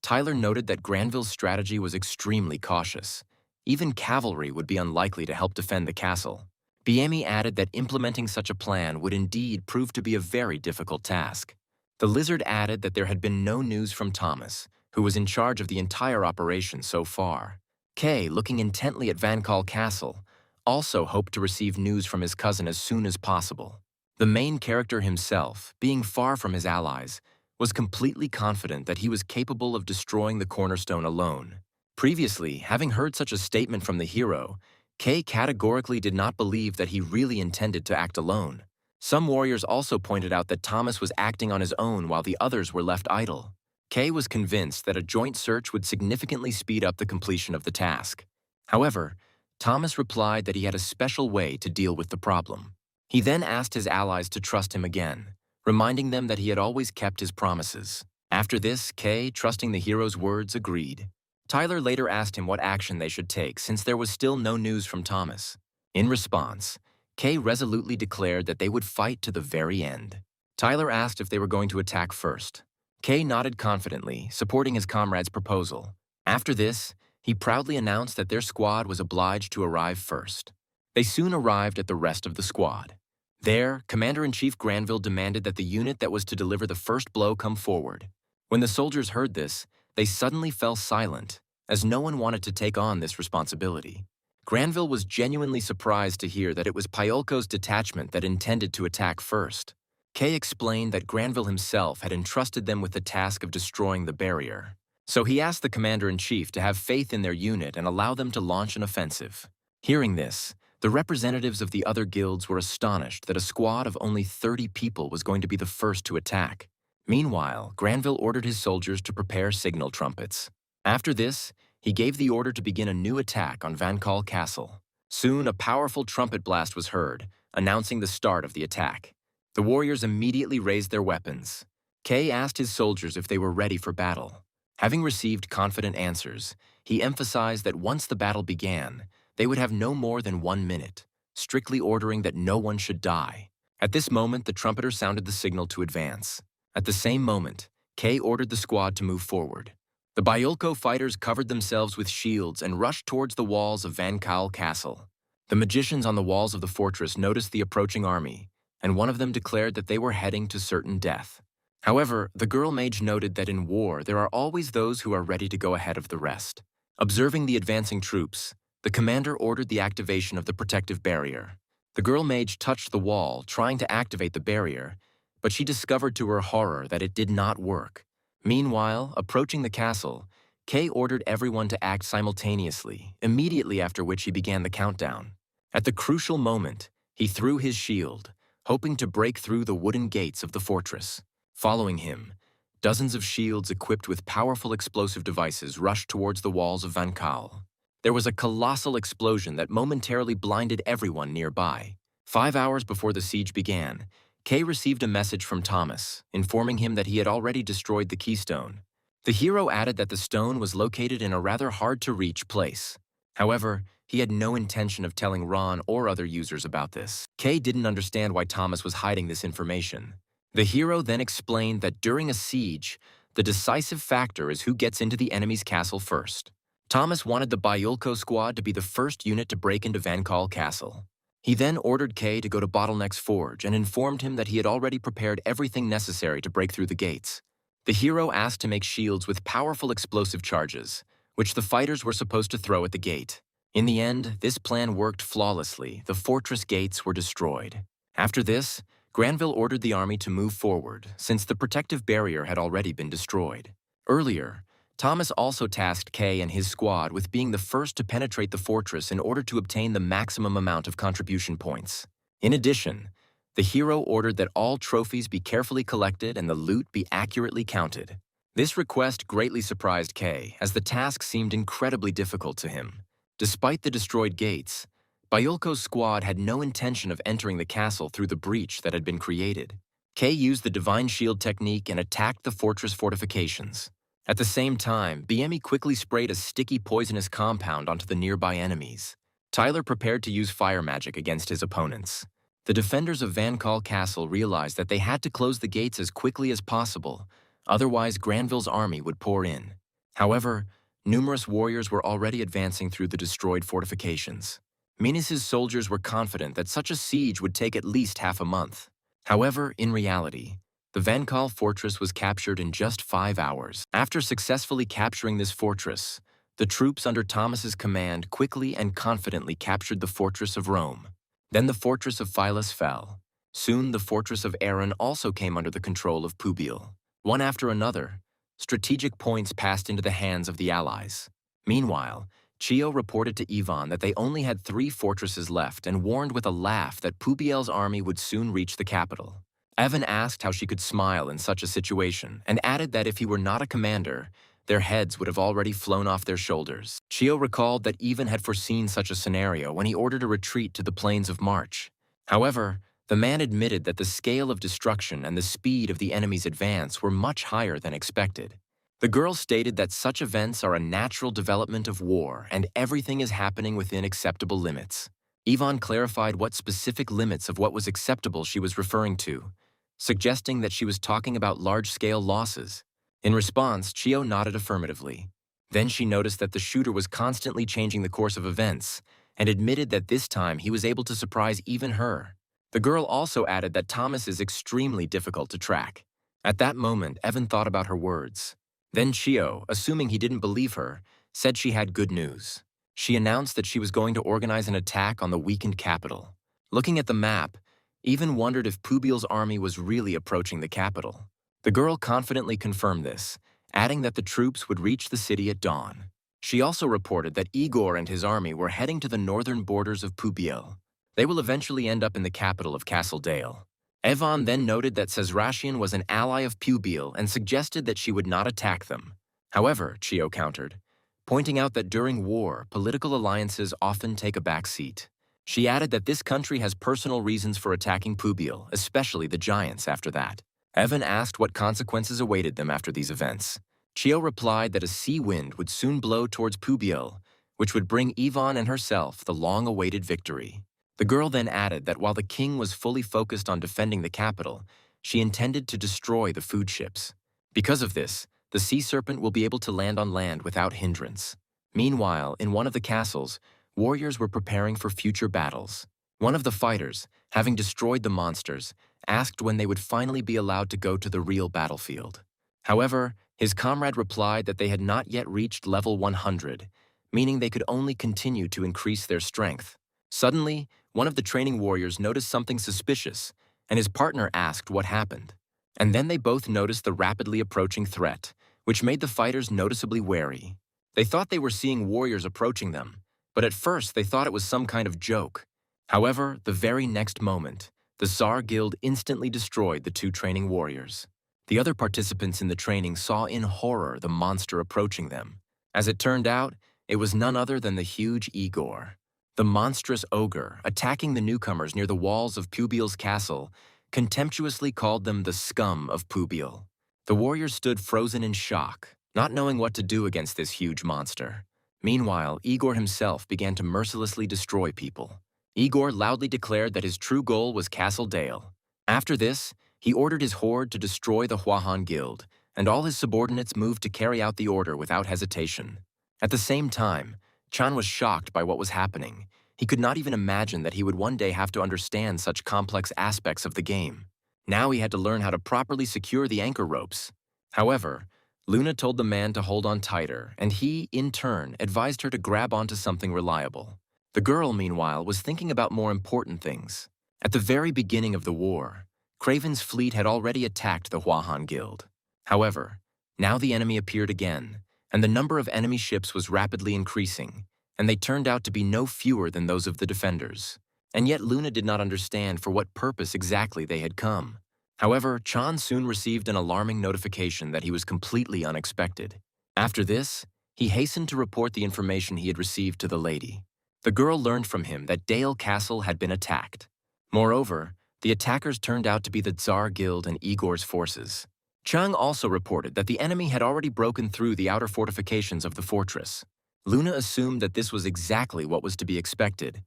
Speaker 1: Tyler noted that Granville's strategy was extremely cautious. Even cavalry would be unlikely to help defend the castle. Biemi added that implementing such a plan would indeed prove to be a very difficult task. The lizard added that there had been no news from Thomas, who was in charge of the entire operation so far. Kay, looking intently at Vankal Castle, also hoped to receive news from his cousin as soon as possible. The main character himself, being far from his allies, was completely confident that he was capable of destroying the cornerstone alone. Previously, having heard such a statement from the hero, Kay categorically did not believe that he really intended to act alone. Some warriors also pointed out that Thomas was acting on his own while the others were left idle. Kay was convinced that a joint search would significantly speed up the completion of the task. However, Thomas replied that he had a special way to deal with the problem. He then asked his allies to trust him again, reminding them that he had always kept his promises. After this, Kay, trusting the hero's words, agreed. Tyler later asked him what action they should take since there was still no news from Thomas. In response, Kay resolutely declared that they would fight to the very end. Tyler asked if they were going to attack first. Kay nodded confidently, supporting his comrade's proposal. After this, he proudly announced that their squad was obliged to arrive first. They soon arrived at the rest of the squad. There, Commander-in-Chief Granville demanded that the unit that was to deliver the first blow come forward. When the soldiers heard this, they suddenly fell silent, as no one wanted to take on this responsibility. Granville was genuinely surprised to hear that it was Pyolko's detachment that intended to attack first. Kay explained that Granville himself had entrusted them with the task of destroying the barrier. So he asked the commander-in-chief to have faith in their unit and allow them to launch an offensive. Hearing this, the representatives of the other guilds were astonished that a squad of only 30 people was going to be the first to attack. Meanwhile, Granville ordered his soldiers to prepare signal trumpets. After this, he gave the order to begin a new attack on Vankal Castle. Soon, a powerful trumpet blast was heard, announcing the start of the attack. The warriors immediately raised their weapons. Kay asked his soldiers if they were ready for battle. Having received confident answers, he emphasized that once the battle began, they would have no more than 1 minute, strictly ordering that no one should die. At this moment, the trumpeter sounded the signal to advance. At the same moment, Kay ordered the squad to move forward. The Byolko fighters covered themselves with shields and rushed towards the walls of Vankal Castle. The magicians on the walls of the fortress noticed the approaching army, and one of them declared that they were heading to certain death. However, the girl mage noted that in war there are always those who are ready to go ahead of the rest. Observing the advancing troops, the commander ordered the activation of the protective barrier. The girl mage touched the wall, trying to activate the barrier, but she discovered to her horror that it did not work. Meanwhile, approaching the castle, Kay ordered everyone to act simultaneously, immediately after which he began the countdown. At the crucial moment, he threw his shield, hoping to break through the wooden gates of the fortress. Following him, dozens of shields equipped with powerful explosive devices rushed towards the walls of Van Kaal. There was a colossal explosion that momentarily blinded everyone nearby. 5 hours before the siege began, Kay received a message from Thomas, informing him that he had already destroyed the keystone. The hero added that the stone was located in a rather hard-to-reach place. However, he had no intention of telling Ron or other users about this. Kay didn't understand why Thomas was hiding this information. The hero then explained that during a siege, the decisive factor is who gets into the enemy's castle first. Thomas wanted the Bayulko squad to be the first unit to break into Van Kaal Castle. He then ordered Kay to go to Bottleneck's forge and informed him that he had already prepared everything necessary to break through the gates. The hero asked to make shields with powerful explosive charges, which the fighters were supposed to throw at the gate. In the end, this plan worked flawlessly. The fortress gates were destroyed. After this, Granville ordered the army to move forward, since the protective barrier had already been destroyed. Earlier, Thomas also tasked Kay and his squad with being the first to penetrate the fortress in order to obtain the maximum amount of contribution points. In addition, the hero ordered that all trophies be carefully collected and the loot be accurately counted. This request greatly surprised Kay, as the task seemed incredibly difficult to him. Despite the destroyed gates, Bayulko's squad had no intention of entering the castle through the breach that had been created. Kay used the Divine Shield technique and attacked the fortress fortifications. At the same time, BME quickly sprayed a sticky poisonous compound onto the nearby enemies. Tyler prepared to use fire magic against his opponents. The defenders of Van Kaal Castle realized that they had to close the gates as quickly as possible, otherwise Granville's army would pour in. However, numerous warriors were already advancing through the destroyed fortifications. Minas' soldiers were confident that such a siege would take at least half a month. However, in reality, the Van Kaal fortress was captured in just 5 hours. After successfully capturing this fortress, the troops under Thomas's command quickly and confidently captured the fortress of Rome. Then the fortress of Phyllis fell. Soon the fortress of Aaron also came under the control of Pubiel. One after another, strategic points passed into the hands of the allies. Meanwhile, Chio reported to Ivan that they only had 3 fortresses left and warned with a laugh that Pubiel's army would soon reach the capital. Evan asked how she could smile in such a situation and added that if he were not a commander, their heads would have already flown off their shoulders. Chio recalled that Ivan had foreseen such a scenario when he ordered a retreat to the plains of March. However, the man admitted that the scale of destruction and the speed of the enemy's advance were much higher than expected. The girl stated that such events are a natural development of war and everything is happening within acceptable limits. Ivan clarified what specific limits of what was acceptable she was referring to, suggesting that she was talking about large-scale losses. In response, Chio nodded affirmatively. Then she noticed that the shooter was constantly changing the course of events and admitted that this time he was able to surprise even her. The girl also added that Thomas is extremely difficult to track. At that moment, Evan thought about her words. Then Chio, assuming he didn't believe her, said she had good news. She announced that she was going to organize an attack on the weakened capital. Looking at the map, Evan wondered if Pubiel's army was really approaching the capital. The girl confidently confirmed this, adding that the troops would reach the city at dawn. She also reported that Igor and his army were heading to the northern borders of Pubiel. They will eventually end up in the capital of Castle Dale. Evan then noted that Cesratian was an ally of Pubiel and suggested that she would not attack them. However, Chio countered, pointing out that during war, political alliances often take a back seat. She added that this country has personal reasons for attacking Pubiel, especially the giants after that. Evan asked what consequences awaited them after these events. Chio replied that a sea wind would soon blow towards Pubiel, which would bring Ivan and herself the long-awaited victory. The girl then added that while the king was fully focused on defending the capital, she intended to destroy the food ships. Because of this, the sea serpent will be able to land on land without hindrance. Meanwhile, in one of the castles, warriors were preparing for future battles. One of the fighters, having destroyed the monsters, asked when they would finally be allowed to go to the real battlefield. However, his comrade replied that they had not yet reached level 100, meaning they could only continue to increase their strength. Suddenly, one of the training warriors noticed something suspicious, and his partner asked what happened. And then they both noticed the rapidly approaching threat, which made the fighters noticeably wary. They thought they were seeing warriors approaching them, but at first they thought it was some kind of joke. However, the very next moment, the Tsar Guild instantly destroyed the two training warriors. The other participants in the training saw in horror the monster approaching them. As it turned out, it was none other than the huge Igor. The monstrous ogre, attacking the newcomers near the walls of Pubil's castle, contemptuously called them the scum of Pubil. The warriors stood frozen in shock, not knowing what to do against this huge monster. Meanwhile, Igor himself began to mercilessly destroy people. Igor loudly declared that his true goal was Castle Dale. After this, he ordered his horde to destroy the Hwahan Guild, and all his subordinates moved to carry out the order without hesitation. At the same time, Chan was shocked by what was happening. He could not even imagine that he would one day have to understand such complex aspects of the game. Now he had to learn how to properly secure the anchor ropes. However, Luna told the man to hold on tighter, and he, in turn, advised her to grab onto something reliable. The girl, meanwhile, was thinking about more important things. At the very beginning of the war, Craven's fleet had already attacked the Hwahan Guild. However, now the enemy appeared again, and the number of enemy ships was rapidly increasing, and they turned out to be no fewer than those of the defenders. And yet Luna did not understand for what purpose exactly they had come. However, Chan soon received an alarming notification that he was completely unexpected. After this, he hastened to report the information he had received to the lady. The girl learned from him that Dale Castle had been attacked. Moreover, the attackers turned out to be the Tsar Guild and Igor's forces. Chung also reported that the enemy had already broken through the outer fortifications of the fortress. Luna assumed that this was exactly what was to be expected.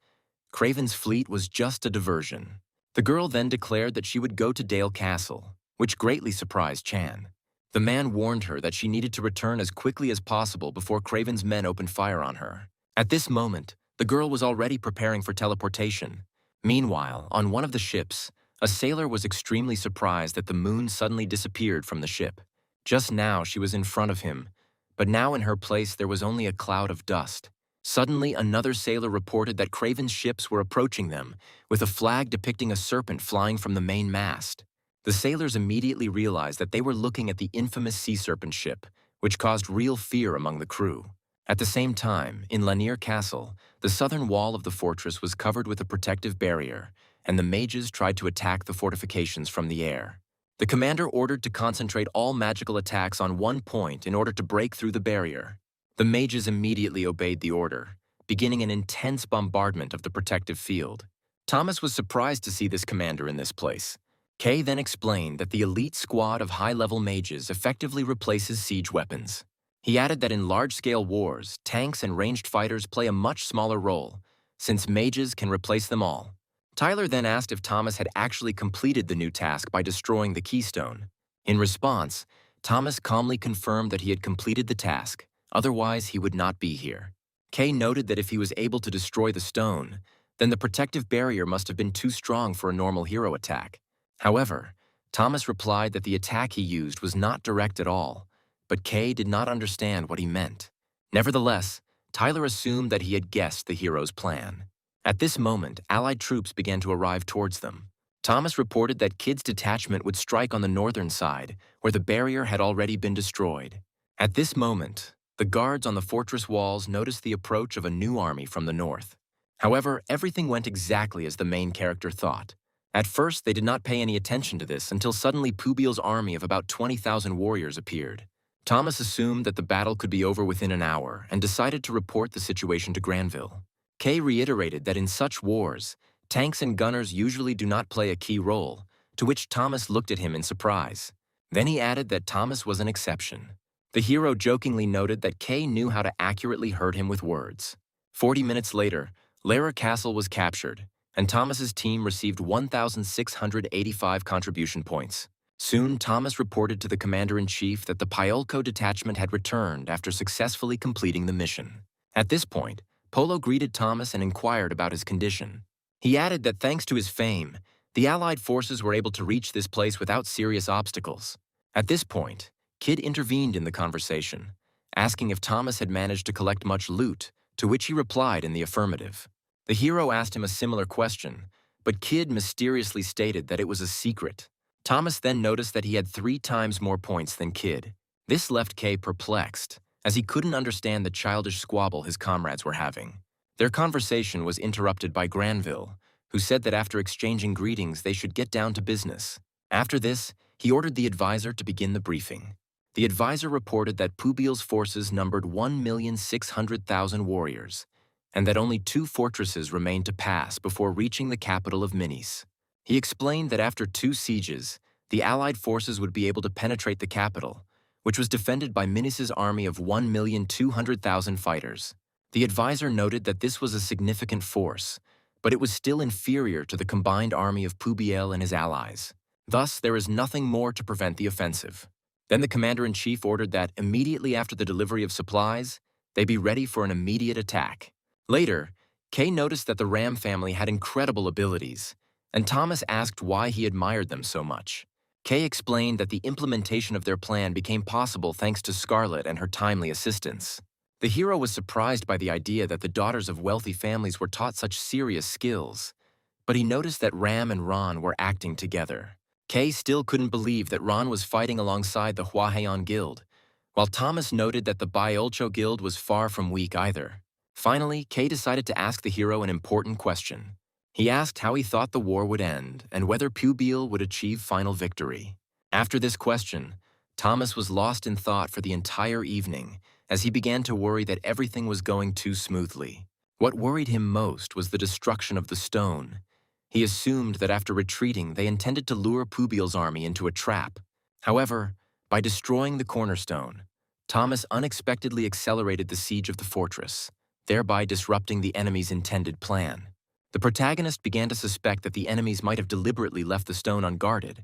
Speaker 1: Craven's fleet was just a diversion. The girl then declared that she would go to Dale Castle, which greatly surprised Chan. The man warned her that she needed to return as quickly as possible before Craven's men opened fire on her. At this moment, the girl was already preparing for teleportation. Meanwhile, on one of the ships, a sailor was extremely surprised that the moon suddenly disappeared from the ship. Just now she was in front of him, but now in her place there was only a cloud of dust. Suddenly, another sailor reported that Craven's ships were approaching them, with a flag depicting a serpent flying from the main mast. The sailors immediately realized that they were looking at the infamous sea serpent ship, which caused real fear among the crew. At the same time, in Lanier Castle, the southern wall of the fortress was covered with a protective barrier, and the mages tried to attack the fortifications from the air. The commander ordered to concentrate all magical attacks on one point in order to break through the barrier. The mages immediately obeyed the order, beginning an intense bombardment of the protective field. Thomas was surprised to see this commander in this place. Kay then explained that the elite squad of high-level mages effectively replaces siege weapons. He added that in large-scale wars, tanks and ranged fighters play a much smaller role, since mages can replace them all. Tyler then asked if Thomas had actually completed the new task by destroying the keystone. In response, Thomas calmly confirmed that he had completed the task, otherwise he would not be here. Kay noted that if he was able to destroy the stone, then the protective barrier must have been too strong for a normal hero attack. However, Thomas replied that the attack he used was not direct at all, but Kay did not understand what he meant. Nevertheless, Tyler assumed that he had guessed the hero's plan. At this moment, Allied troops began to arrive towards them. Thomas reported that Kid's detachment would strike on the northern side, where the barrier had already been destroyed. At this moment, the guards on the fortress walls noticed the approach of a new army from the north. However, everything went exactly as the main character thought. At first, they did not pay any attention to this until suddenly Pubil's army of about 20,000 warriors appeared. Thomas assumed that the battle could be over within an hour and decided to report the situation to Granville. Kay reiterated that in such wars, tanks and gunners usually do not play a key role, to which Thomas looked at him in surprise. Then he added that Thomas was an exception. The hero jokingly noted that Kay knew how to accurately hurt him with words. 40 minutes later, Lara Castle was captured, and Thomas's team received 1,685 contribution points. Soon, Thomas reported to the commander-in-chief that the Pyolko detachment had returned after successfully completing the mission. At this point, Polo greeted Thomas and inquired about his condition. He added that thanks to his fame, the Allied forces were able to reach this place without serious obstacles. At this point, Kid intervened in the conversation, asking if Thomas had managed to collect much loot, to which he replied in the affirmative. The hero asked him a similar question, but Kid mysteriously stated that it was a secret. Thomas then noticed that he had 3 times more points than Kid. This left Kay perplexed, as he couldn't understand the childish squabble his comrades were having. Their conversation was interrupted by Granville, who said that after exchanging greetings they should get down to business. After this, he ordered the advisor to begin the briefing. The advisor reported that Pubiel's forces numbered 1,600,000 warriors, and that only 2 fortresses remained to pass before reaching the capital of Minis. He explained that after 2 sieges, the Allied forces would be able to penetrate the capital, which was defended by Minis's army of 1,200,000 fighters. The advisor noted that this was a significant force, but it was still inferior to the combined army of Pubiel and his allies. Thus, there is nothing more to prevent the offensive. Then the commander-in-chief ordered that, immediately after the delivery of supplies, they be ready for an immediate attack. Later, Kay noticed that the Ram family had incredible abilities, and Thomas asked why he admired them so much. Kay explained that the implementation of their plan became possible thanks to Scarlet and her timely assistance. The hero was surprised by the idea that the daughters of wealthy families were taught such serious skills, but he noticed that Ram and Ron were acting together. Kay still couldn't believe that Ron was fighting alongside the Hwahaeon Guild, while Thomas noted that the Baiolcho Guild was far from weak either. Finally, Kay decided to ask the hero an important question. He asked how he thought the war would end and whether Pubiel would achieve final victory. After this question, Thomas was lost in thought for the entire evening as he began to worry that everything was going too smoothly. What worried him most was the destruction of the stone. He assumed that after retreating, they intended to lure Pubiel's army into a trap. However, by destroying the cornerstone, Thomas unexpectedly accelerated the siege of the fortress, thereby disrupting the enemy's intended plan. The protagonist began to suspect that the enemies might have deliberately left the stone unguarded,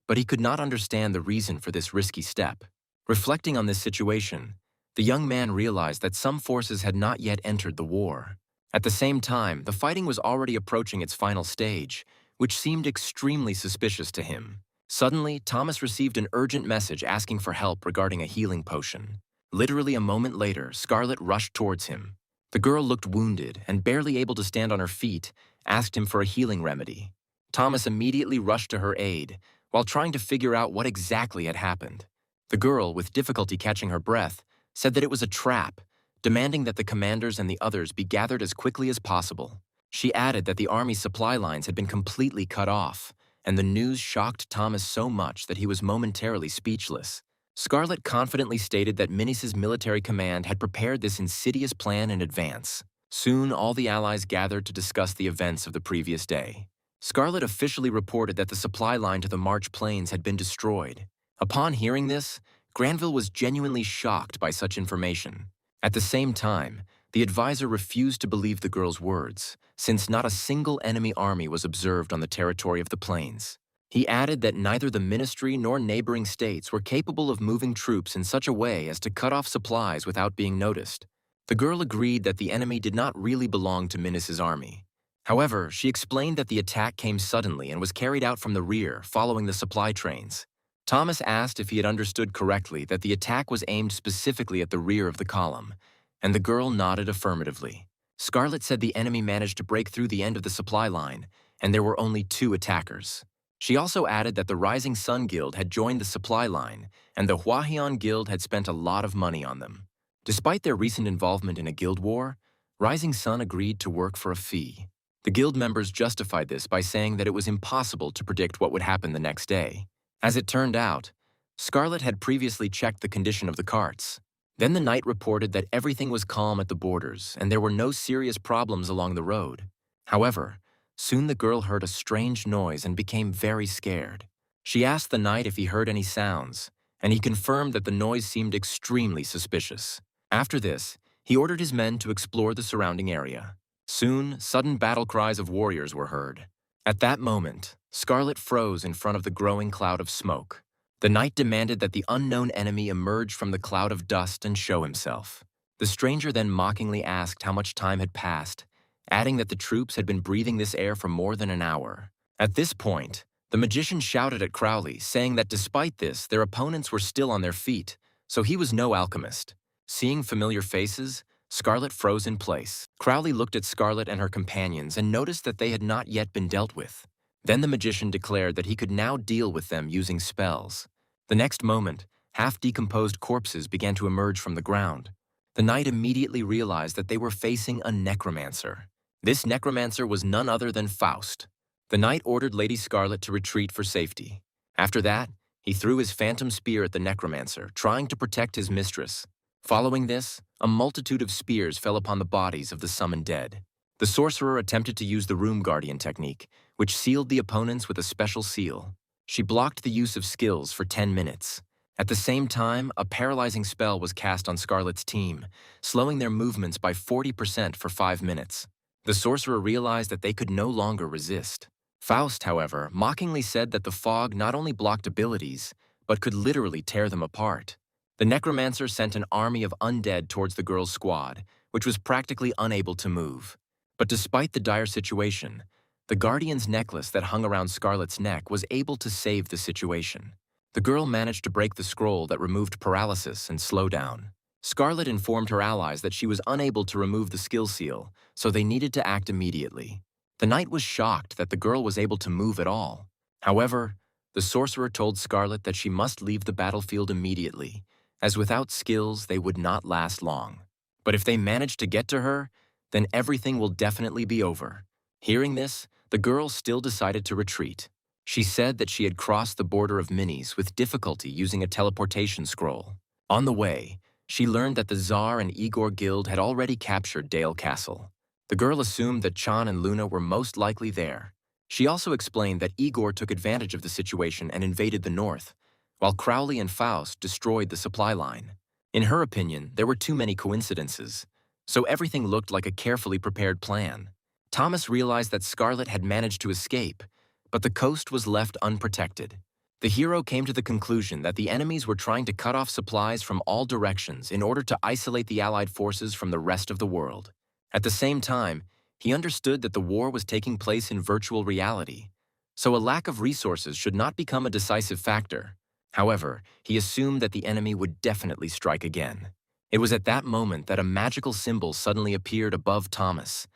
Speaker 1: but he could not understand the reason for this risky step. Reflecting on this situation, the young man realized that some forces had not yet entered the war. At the same time, the fighting was already approaching its final stage, which seemed extremely suspicious to him. Suddenly, Thomas received an urgent message asking for help regarding a healing potion. Literally a moment later, Scarlet rushed towards him. The girl looked wounded and, barely able to stand on her feet, asked him for a healing remedy. Thomas immediately rushed to her aid, while trying to figure out what exactly had happened. The girl, with difficulty catching her breath, said that it was a trap, demanding that the commanders and the others be gathered as quickly as possible. She added that the army's supply lines had been completely cut off, and the news shocked Thomas so much that he was momentarily speechless. Scarlet confidently stated that Minis's military command had prepared this insidious plan in advance. Soon, all the allies gathered to discuss the events of the previous day. Scarlet officially reported that the supply line to the March Plains had been destroyed. Upon hearing this, Granville was genuinely shocked by such information. At the same time, the advisor refused to believe the girl's words, since not a single enemy army was observed on the territory of the plains. He added that neither the ministry nor neighboring states were capable of moving troops in such a way as to cut off supplies without being noticed. The girl agreed that the enemy did not really belong to Minis's army. However, she explained that the attack came suddenly and was carried out from the rear, following the supply trains. Thomas asked if he had understood correctly that the attack was aimed specifically at the rear of the column, and the girl nodded affirmatively. Scarlet said the enemy managed to break through the end of the supply line, and there were only 2 attackers. She also added that the Rising Sun Guild had joined the supply line, and the Hwahaeon Guild had spent a lot of money on them. Despite their recent involvement in a guild war, Rising Sun agreed to work for a fee. The guild members justified this by saying that it was impossible to predict what would happen the next day. As it turned out, Scarlet had previously checked the condition of the carts. Then the knight reported that everything was calm at the borders and there were no serious problems along the road. However, soon the girl heard a strange noise and became very scared. She asked the knight if he heard any sounds, and he confirmed that the noise seemed extremely suspicious. After this, he ordered his men to explore the surrounding area. Soon, sudden battle cries of warriors were heard. At that moment, Scarlet froze in front of the growing cloud of smoke. The knight demanded that the unknown enemy emerge from the cloud of dust and show himself. The stranger then mockingly asked how much time had passed, adding that the troops had been breathing this air for more than an hour. At this point, the magician shouted at Crowley, saying that despite this, their opponents were still on their feet, so he was no alchemist. Seeing familiar faces, Scarlet froze in place. Crowley looked at Scarlet and her companions and noticed that they had not yet been dealt with. Then the magician declared that he could now deal with them using spells. The next moment, half-decomposed corpses began to emerge from the ground. The knight immediately realized that they were facing a necromancer. This necromancer was none other than Faust. The knight ordered Lady Scarlet to retreat for safety. After that, he threw his phantom spear at the necromancer, trying to protect his mistress. Following this, a multitude of spears fell upon the bodies of the summoned dead. The sorcerer attempted to use the Room Guardian technique, which sealed the opponents with a special seal. She blocked the use of skills for 10 minutes. At the same time, a paralyzing spell was cast on Scarlet's team, slowing their movements by 40% for 5 minutes. The sorcerer realized that they could no longer resist. Faust, however, mockingly said that the fog not only blocked abilities, but could literally tear them apart. The necromancer sent an army of undead towards the girl's squad, which was practically unable to move. But despite the dire situation, the Guardian's necklace that hung around Scarlet's neck was able to save the situation. The girl managed to break the scroll that removed paralysis and slowdown. Scarlet informed her allies that she was unable to remove the skill seal, so they needed to act immediately. The knight was shocked that the girl was able to move at all. However, the sorcerer told Scarlet that she must leave the battlefield immediately, as without skills they would not last long. But if they managed to get to her, then everything will definitely be over. Hearing this, the girl still decided to retreat. She said that she had crossed the border of minis with difficulty using a teleportation scroll. On the way, she learned that the Tsar and Igor Guild had already captured Dale Castle. The girl assumed that Chan and Luna were most likely there. She also explained that Igor took advantage of the situation and invaded the north, while Crowley and Faust destroyed the supply line. In her opinion, there were too many coincidences, so everything looked like a carefully prepared plan. Thomas realized that Scarlet had managed to escape, but the coast was left unprotected. The hero came to the conclusion that the enemies were trying to cut off supplies from all directions in order to isolate the Allied forces from the rest of the world. At the same time, he understood that the war was taking place in virtual reality, so a lack of resources should not become a decisive factor. However, he assumed that the enemy would definitely strike again. It was at that moment that a magical symbol suddenly appeared above Thomas,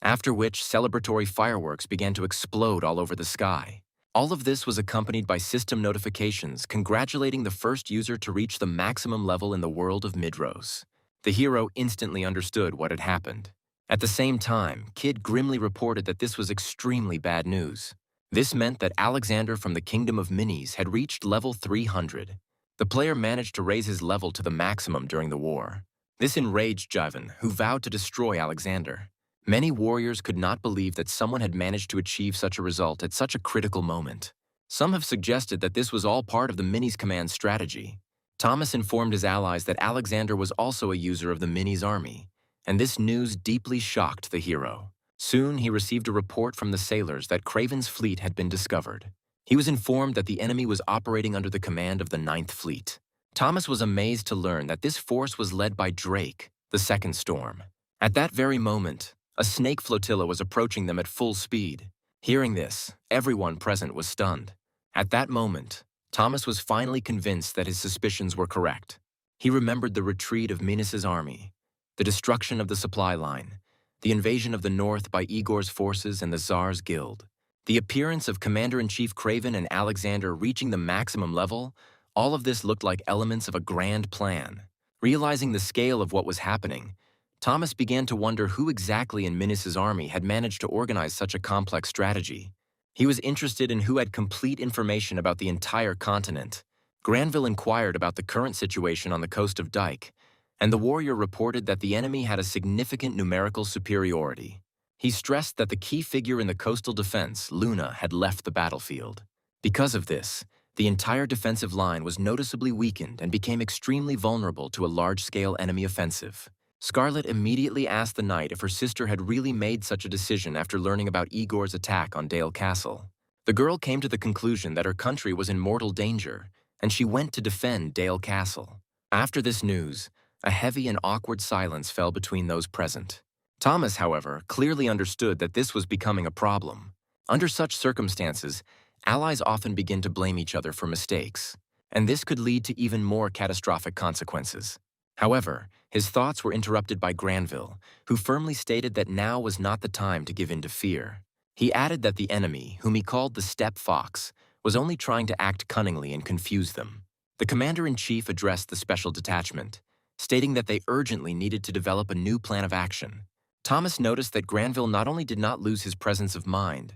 Speaker 1: after which celebratory fireworks began to explode all over the sky. All of this was accompanied by system notifications congratulating the first user to reach the maximum level in the world of Midros. The hero instantly understood what had happened. At the same time, Kid grimly reported that this was extremely bad news. This meant that Alexander from the Kingdom of Minis had reached level 300. The player managed to raise his level to the maximum during the war. This enraged Jivan, who vowed to destroy Alexander. Many warriors could not believe that someone had managed to achieve such a result at such a critical moment. Some have suggested that this was all part of the Minis command strategy. Thomas informed his allies that Alexander was also a user of the Minis army, and this news deeply shocked the hero. Soon he received a report from the sailors that Craven's fleet had been discovered. He was informed that the enemy was operating under the command of the Ninth Fleet. Thomas was amazed to learn that this force was led by Drake, the Second Storm. At that very moment, a snake flotilla was approaching them at full speed. Hearing this, everyone present was stunned. At that moment, Thomas was finally convinced that his suspicions were correct. He remembered the retreat of Minas' army, the destruction of the supply line, the invasion of the north by Igor's forces and the Tsar's guild. The appearance of Commander-in-Chief Craven and Alexander reaching the maximum level, all of this looked like elements of a grand plan. Realizing the scale of what was happening, Thomas began to wonder who exactly in Minas' army had managed to organize such a complex strategy. He was interested in who had complete information about the entire continent. Granville inquired about the current situation on the coast of Dyke, and the warrior reported that the enemy had a significant numerical superiority. He stressed that the key figure in the coastal defense, Luna, had left the battlefield. Because of this, the entire defensive line was noticeably weakened and became extremely vulnerable to a large-scale enemy offensive. Scarlet immediately asked the knight if her sister had really made such a decision after learning about Igor's attack on Dale Castle. The girl came to the conclusion that her country was in mortal danger, and she went to defend Dale Castle. After this news, a heavy and awkward silence fell between those present. Thomas, however, clearly understood that this was becoming a problem. Under such circumstances, allies often begin to blame each other for mistakes, and this could lead to even more catastrophic consequences. However, his thoughts were interrupted by Granville, who firmly stated that now was not the time to give in to fear. He added that the enemy, whom he called the steppe fox, was only trying to act cunningly and confuse them. The commander-in-chief addressed the special detachment, stating that they urgently needed to develop a new plan of action. Thomas noticed that Granville not only did not lose his presence of mind,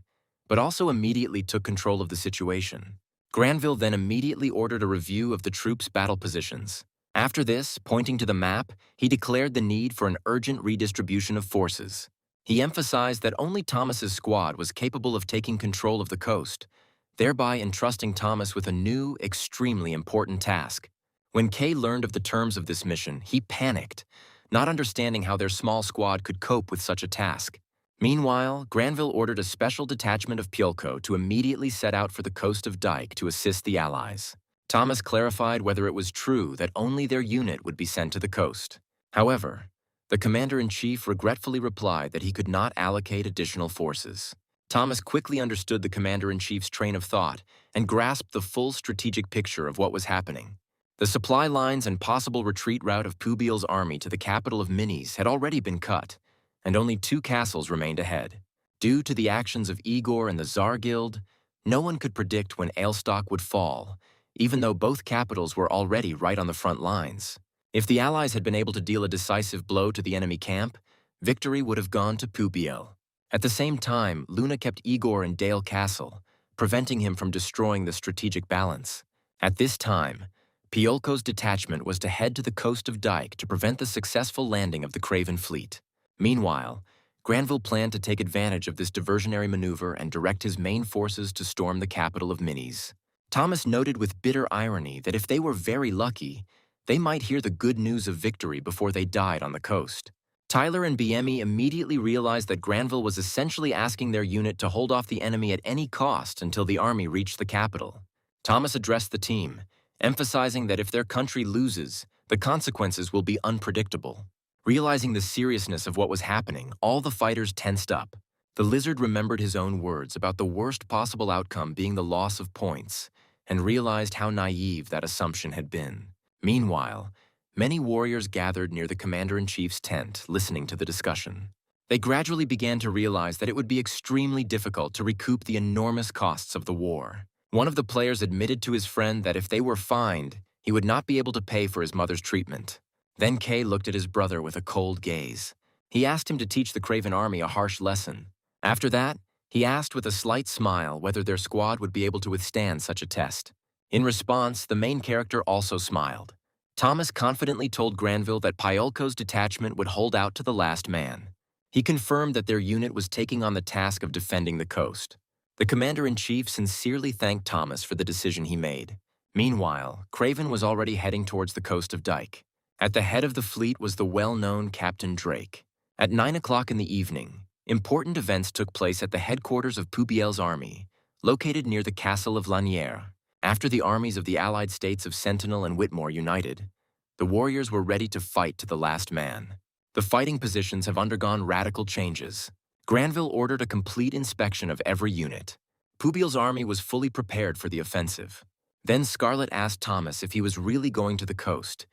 Speaker 1: but also immediately took control of the situation. Granville then immediately ordered a review of the troops' battle positions. After this, pointing to the map, he declared the need for an urgent redistribution of forces. He emphasized that only Thomas's squad was capable of taking control of the coast, thereby entrusting Thomas with a new, extremely important task. When Kay learned of the terms of this mission, he panicked, not understanding how their small squad could cope with such a task. Meanwhile, Granville ordered a special detachment of Pyolko to immediately set out for the coast of Dyke to assist the Allies. Thomas clarified whether it was true that only their unit would be sent to the coast. However, the commander-in-chief regretfully replied that he could not allocate additional forces. Thomas quickly understood the commander-in-chief's train of thought and grasped the full strategic picture of what was happening. The supply lines and possible retreat route of Pubiel's army to the capital of Minis had already been cut, and only 2 castles remained ahead. Due to the actions of Igor and the Tsar Guild, no one could predict when Ailstock would fall, even though both capitals were already right on the front lines. If the Allies had been able to deal a decisive blow to the enemy camp, victory would have gone to Pubiel. At the same time, Luna kept Igor in Dale Castle, preventing him from destroying the strategic balance. At this time, Pyolko's detachment was to head to the coast of Dyke to prevent the successful landing of the Craven fleet. Meanwhile, Granville planned to take advantage of this diversionary maneuver and direct his main forces to storm the capital of Minis. Thomas noted with bitter irony that if they were very lucky, they might hear the good news of victory before they died on the coast. Tyler and BME immediately realized that Granville was essentially asking their unit to hold off the enemy at any cost until the army reached the capital. Thomas addressed the team, emphasizing that if their country loses, the consequences will be unpredictable. Realizing the seriousness of what was happening, all the fighters tensed up. The lizard remembered his own words about the worst possible outcome being the loss of points, and realized how naive that assumption had been. Meanwhile, many warriors gathered near the commander-in-chief's tent, listening to the discussion. They gradually began to realize that it would be extremely difficult to recoup the enormous costs of the war. One of the players admitted to his friend that if they were fined, he would not be able to pay for his mother's treatment. Then Kay looked at his brother with a cold gaze. He asked him to teach the Craven army a harsh lesson. After that, he asked with a slight smile whether their squad would be able to withstand such a test. In response, the main character also smiled. Thomas confidently told Granville that Pyolko's detachment would hold out to the last man. He confirmed that their unit was taking on the task of defending the coast. The commander-in-chief sincerely thanked Thomas for the decision he made. Meanwhile, Craven was already heading towards the coast of Dyke. At the head of the fleet was the well-known Captain Drake. At 9 o'clock in the evening, important events took place at the headquarters of Pubiel's army, located near the castle of Lanière. After the armies of the allied states of Sentinel and Whitmore united, the warriors were ready to fight to the last man. The fighting positions have undergone radical changes. Granville ordered a complete inspection of every unit. Pubiel's army was fully prepared for the offensive. Then Scarlet asked Thomas if he was really going to the coast.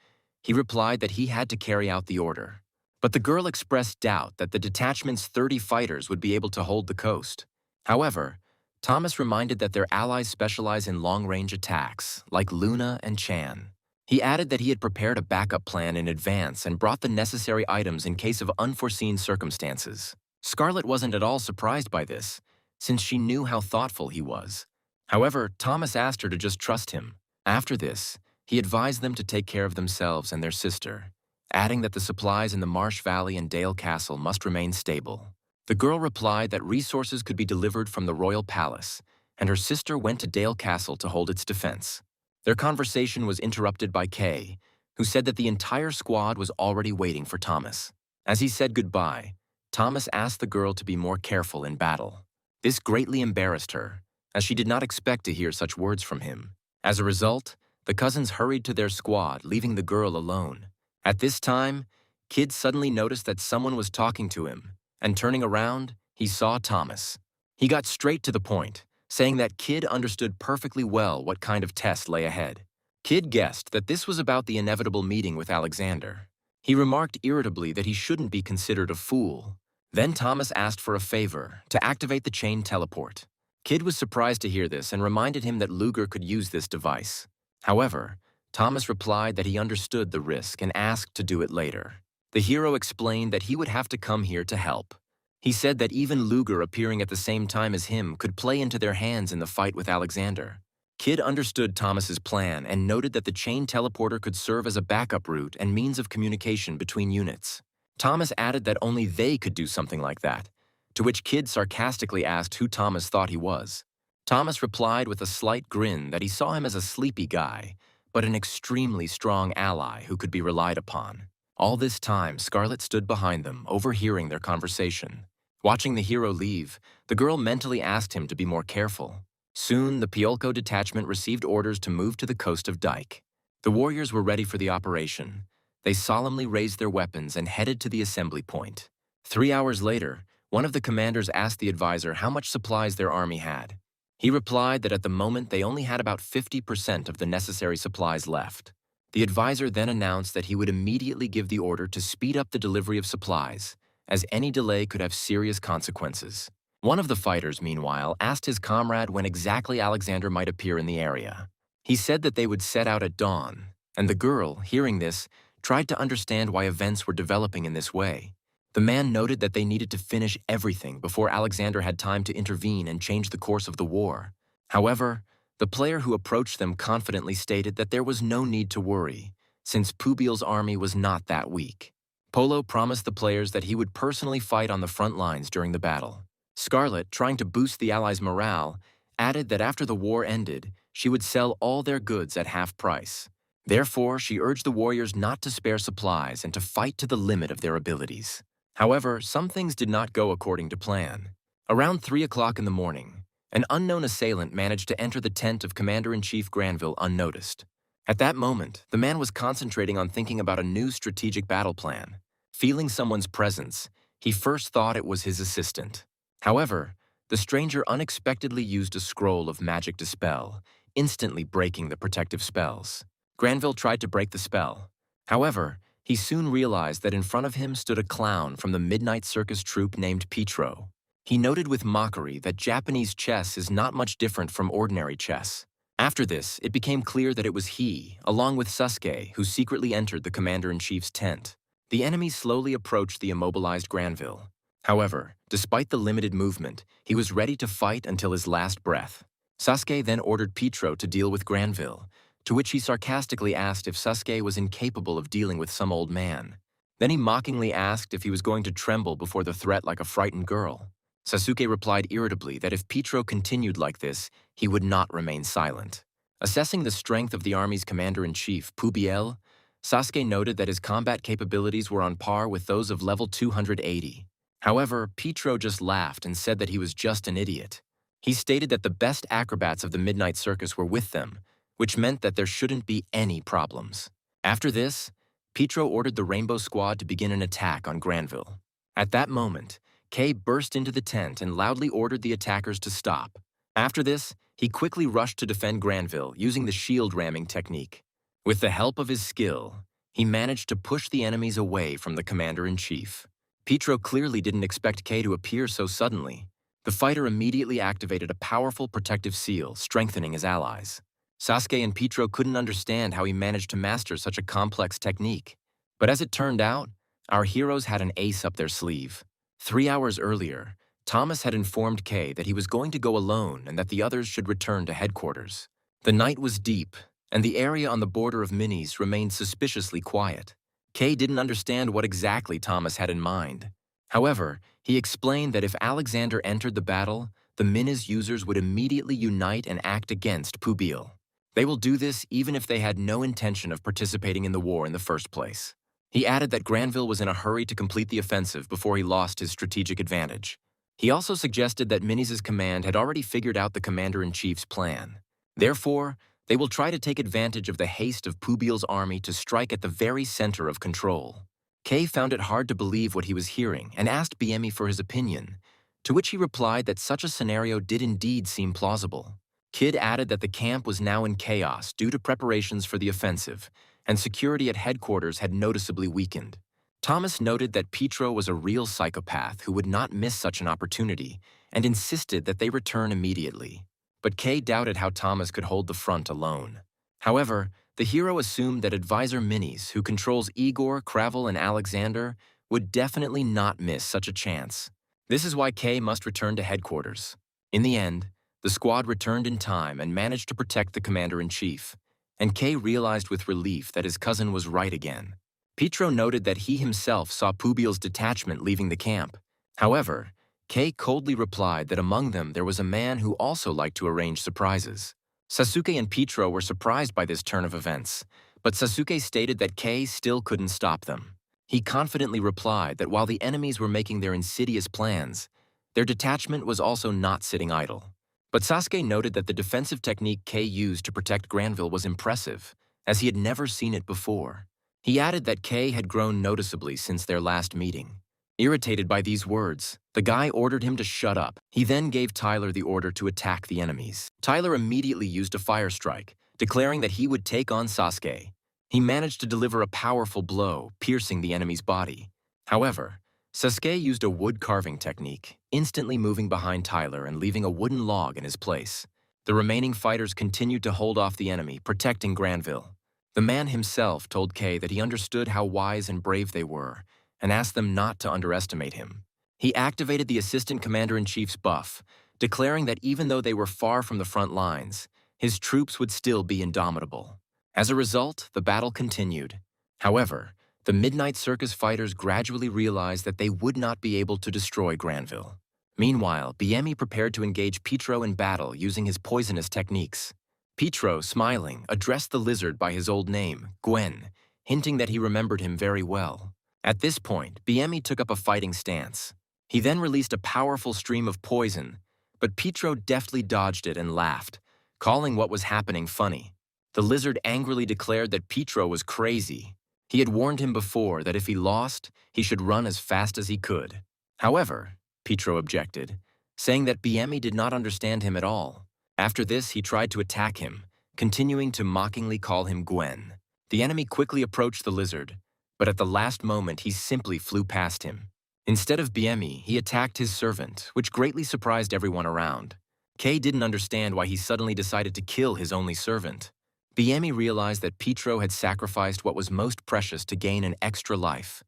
Speaker 1: He replied that he had to carry out the order. But the girl expressed doubt that the detachment's 30 fighters would be able to hold the coast. However, Thomas reminded that their allies specialize in long-range attacks, like Luna and Chan. He added that he had prepared a backup plan in advance and brought the necessary items in case of unforeseen circumstances. Scarlet wasn't at all surprised by this, since she knew how thoughtful he was. However, Thomas asked her to just trust him. After this, he advised them to take care of themselves and their sister, adding that the supplies in the Marsh Valley and Dale Castle must remain stable. The girl replied that resources could be delivered from the royal palace, and her sister went to Dale Castle to hold its defense. Their conversation was interrupted by Kay, who said that the entire squad was already waiting for Thomas. As he said goodbye, Thomas asked the girl to be more careful in battle. This greatly embarrassed her, as she did not expect to hear such words from him. As a result, the cousins hurried to their squad, leaving the girl alone. At this time, Kid suddenly noticed that someone was talking to him, and turning around, he saw Thomas. He got straight to the point, saying that Kid understood perfectly well what kind of test lay ahead. Kid guessed that this was about the inevitable meeting with Alexander. He remarked irritably that he shouldn't be considered a fool. Then Thomas asked for a favor to activate the chain teleport. Kid was surprised to hear this and reminded him that Luger could use this device. However, Thomas replied that he understood the risk and asked to do it later. The hero explained that he would have to come here to help. He said that even Luger appearing at the same time as him could play into their hands in the fight with Alexander. Kid understood Thomas's plan and noted that the chain teleporter could serve as a backup route and means of communication between units. Thomas added that only they could do something like that, to which Kid sarcastically asked who Thomas thought he was. Thomas replied with a slight grin that he saw him as a sleepy guy, but an extremely strong ally who could be relied upon. All this time, Scarlet stood behind them, overhearing their conversation. Watching the hero leave, the girl mentally asked him to be more careful. Soon, the Piolko detachment received orders to move to the coast of Dyke. The warriors were ready for the operation. They solemnly raised their weapons and headed to the assembly point. 3 hours later, one of the commanders asked the advisor how much supplies their army had. He replied that at the moment they only had about 50% of the necessary supplies left. The advisor then announced that he would immediately give the order to speed up the delivery of supplies, as any delay could have serious consequences. One of the fighters, meanwhile, asked his comrade when exactly Alexander might appear in the area. He said that they would set out at dawn, and the girl, hearing this, tried to understand why events were developing in this way. The man noted that they needed to finish everything before Alexander had time to intervene and change the course of the war. However, the player who approached them confidently stated that there was no need to worry, since Pubil's army was not that weak. Polo promised the players that he would personally fight on the front lines during the battle. Scarlet, trying to boost the allies' morale, added that after the war ended, she would sell all their goods at half price. Therefore, she urged the warriors not to spare supplies and to fight to the limit of their abilities. However, some things did not go according to plan. Around 3 o'clock in the morning, an unknown assailant managed to enter the tent of Commander-in-Chief Granville unnoticed. At that moment, the man was concentrating on thinking about a new strategic battle plan. Feeling someone's presence, he first thought it was his assistant. However, the stranger unexpectedly used a scroll of magic dispel, instantly breaking the protective spells. Granville tried to break the spell. However, he soon realized that in front of him stood a clown from the Midnight Circus troupe named Petro. He noted with mockery that Japanese chess is not much different from ordinary chess. After this, it became clear that it was he, along with Sasuke, who secretly entered the Commander-in-Chief's tent. The enemy slowly approached the immobilized Granville. However, despite the limited movement, he was ready to fight until his last breath. Sasuke then ordered Petro to deal with Granville, to which he sarcastically asked if Sasuke was incapable of dealing with some old man. Then he mockingly asked if he was going to tremble before the threat like a frightened girl. Sasuke replied irritably that if Petro continued like this, he would not remain silent. Assessing the strength of the army's commander-in-chief, Pubiel, Sasuke noted that his combat capabilities were on par with those of level 280. However, Petro just laughed and said that he was just an idiot. He stated that the best acrobats of the Midnight Circus were with them, which meant that there shouldn't be any problems. After this, Petro ordered the Rainbow Squad to begin an attack on Granville. At that moment, Kay burst into the tent and loudly ordered the attackers to stop. After this, he quickly rushed to defend Granville using the shield ramming technique. With the help of his skill, he managed to push the enemies away from the commander-in-chief. Petro clearly didn't expect Kay to appear so suddenly. The fighter immediately activated a powerful protective seal, strengthening his allies. Sasuke and Petro couldn't understand how he managed to master such a complex technique. But as it turned out, our heroes had an ace up their sleeve. 3 hours earlier, Thomas had informed Kay that he was going to go alone and that the others should return to headquarters. The night was deep, and the area on the border of Minis remained suspiciously quiet. Kay didn't understand what exactly Thomas had in mind. However, he explained that if Alexander entered the battle, the Minis users would immediately unite and act against Pubil. They will do this even if they had no intention of participating in the war in the first place. He added that Granville was in a hurry to complete the offensive before he lost his strategic advantage. He also suggested that Minis' command had already figured out the commander-in-chief's plan. Therefore, they will try to take advantage of the haste of Pubil's army to strike at the very center of control. Kay found it hard to believe what he was hearing and asked BME for his opinion, to which he replied that such a scenario did indeed seem plausible. Kid added that the camp was now in chaos due to preparations for the offensive, and security at headquarters had noticeably weakened. Thomas noted that Petro was a real psychopath who would not miss such an opportunity and insisted that they return immediately. But Kay doubted how Thomas could hold the front alone. However, the hero assumed that advisor Minis, who controls Igor, Cravel, and Alexander, would definitely not miss such a chance. This is why Kay must return to headquarters. In the end, the squad returned in time and managed to protect the commander-in-chief, and Kay realized with relief that his cousin was right again. Petro noted that he himself saw Pubil's detachment leaving the camp. However, Kay coldly replied that among them there was a man who also liked to arrange surprises. Sasuke and Petro were surprised by this turn of events, but Sasuke stated that Kay still couldn't stop them. He confidently replied that while the enemies were making their insidious plans, their detachment was also not sitting idle. But Sasuke noted that the defensive technique Kay used to protect Granville was impressive, as he had never seen it before. He added that Kay had grown noticeably since their last meeting. Irritated by these words, the guy ordered him to shut up. He then gave Tyler the order to attack the enemies. Tyler immediately used a fire strike, declaring that he would take on Sasuke. He managed to deliver a powerful blow, piercing the enemy's body. However, Sasuke used a wood carving technique, instantly moving behind Tyler and leaving a wooden log in his place. The remaining fighters continued to hold off the enemy, protecting Granville. The man himself told Kay that he understood how wise and brave they were, and asked them not to underestimate him. He activated the assistant commander-in-chief's buff, declaring that even though they were far from the front lines, his troops would still be indomitable. As a result, the battle continued. However, the Midnight Circus fighters gradually realized that they would not be able to destroy Granville. Meanwhile, BME prepared to engage Petro in battle using his poisonous techniques. Petro, smiling, addressed the lizard by his old name, Gwen, hinting that he remembered him very well. At this point, BME took up a fighting stance. He then released a powerful stream of poison, but Petro deftly dodged it and laughed, calling what was happening funny. The lizard angrily declared that Petro was crazy. He had warned him before that if he lost, he should run as fast as he could. However, Petro objected, saying that BME did not understand him at all. After this, he tried to attack him, continuing to mockingly call him Gwen. The enemy quickly approached the lizard, but at the last moment he simply flew past him. Instead of BME, he attacked his servant, which greatly surprised everyone around. Kay didn't understand why he suddenly decided to kill his only servant. BME realized that Petro had sacrificed what was most precious to gain an extra life,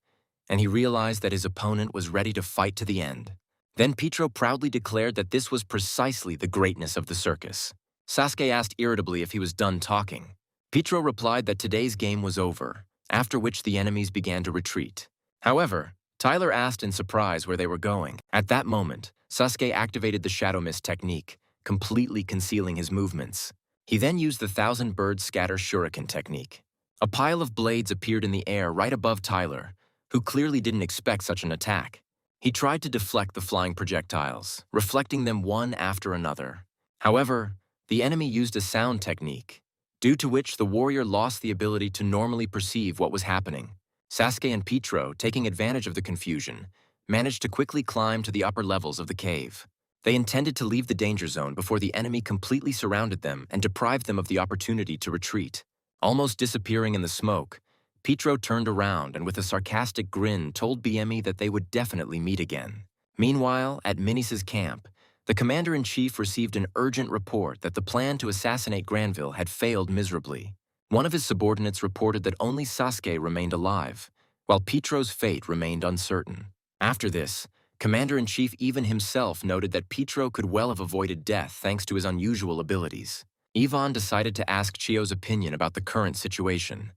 Speaker 1: and he realized that his opponent was ready to fight to the end. Then Petro proudly declared that this was precisely the greatness of the circus. Sasuke asked irritably if he was done talking. Petro replied that today's game was over, after which the enemies began to retreat. However, Tyler asked in surprise where they were going. At that moment, Sasuke activated the Shadow Mist technique, completely concealing his movements. He then used the Thousand Birds Scatter Shuriken technique. A pile of blades appeared in the air right above Tyler, who clearly didn't expect such an attack. He tried to deflect the flying projectiles, reflecting them one after another. However, the enemy used a sound technique, due to which the warrior lost the ability to normally perceive what was happening. Sasuke and Petro, taking advantage of the confusion, managed to quickly climb to the upper levels of the cave. They intended to leave the danger zone before the enemy completely surrounded them and deprived them of the opportunity to retreat. Almost disappearing in the smoke, Petro turned around and with a sarcastic grin told BME that they would definitely meet again. Meanwhile, at Minis's camp, the commander-in-chief received an urgent report that the plan to assassinate Granville had failed miserably. One of his subordinates reported that only Sasuke remained alive, while Petro's fate remained uncertain. After this, Commander-in-Chief even himself noted that Petro could well have avoided death thanks to his unusual abilities. Yvonne decided to ask Chio's opinion about the current situation,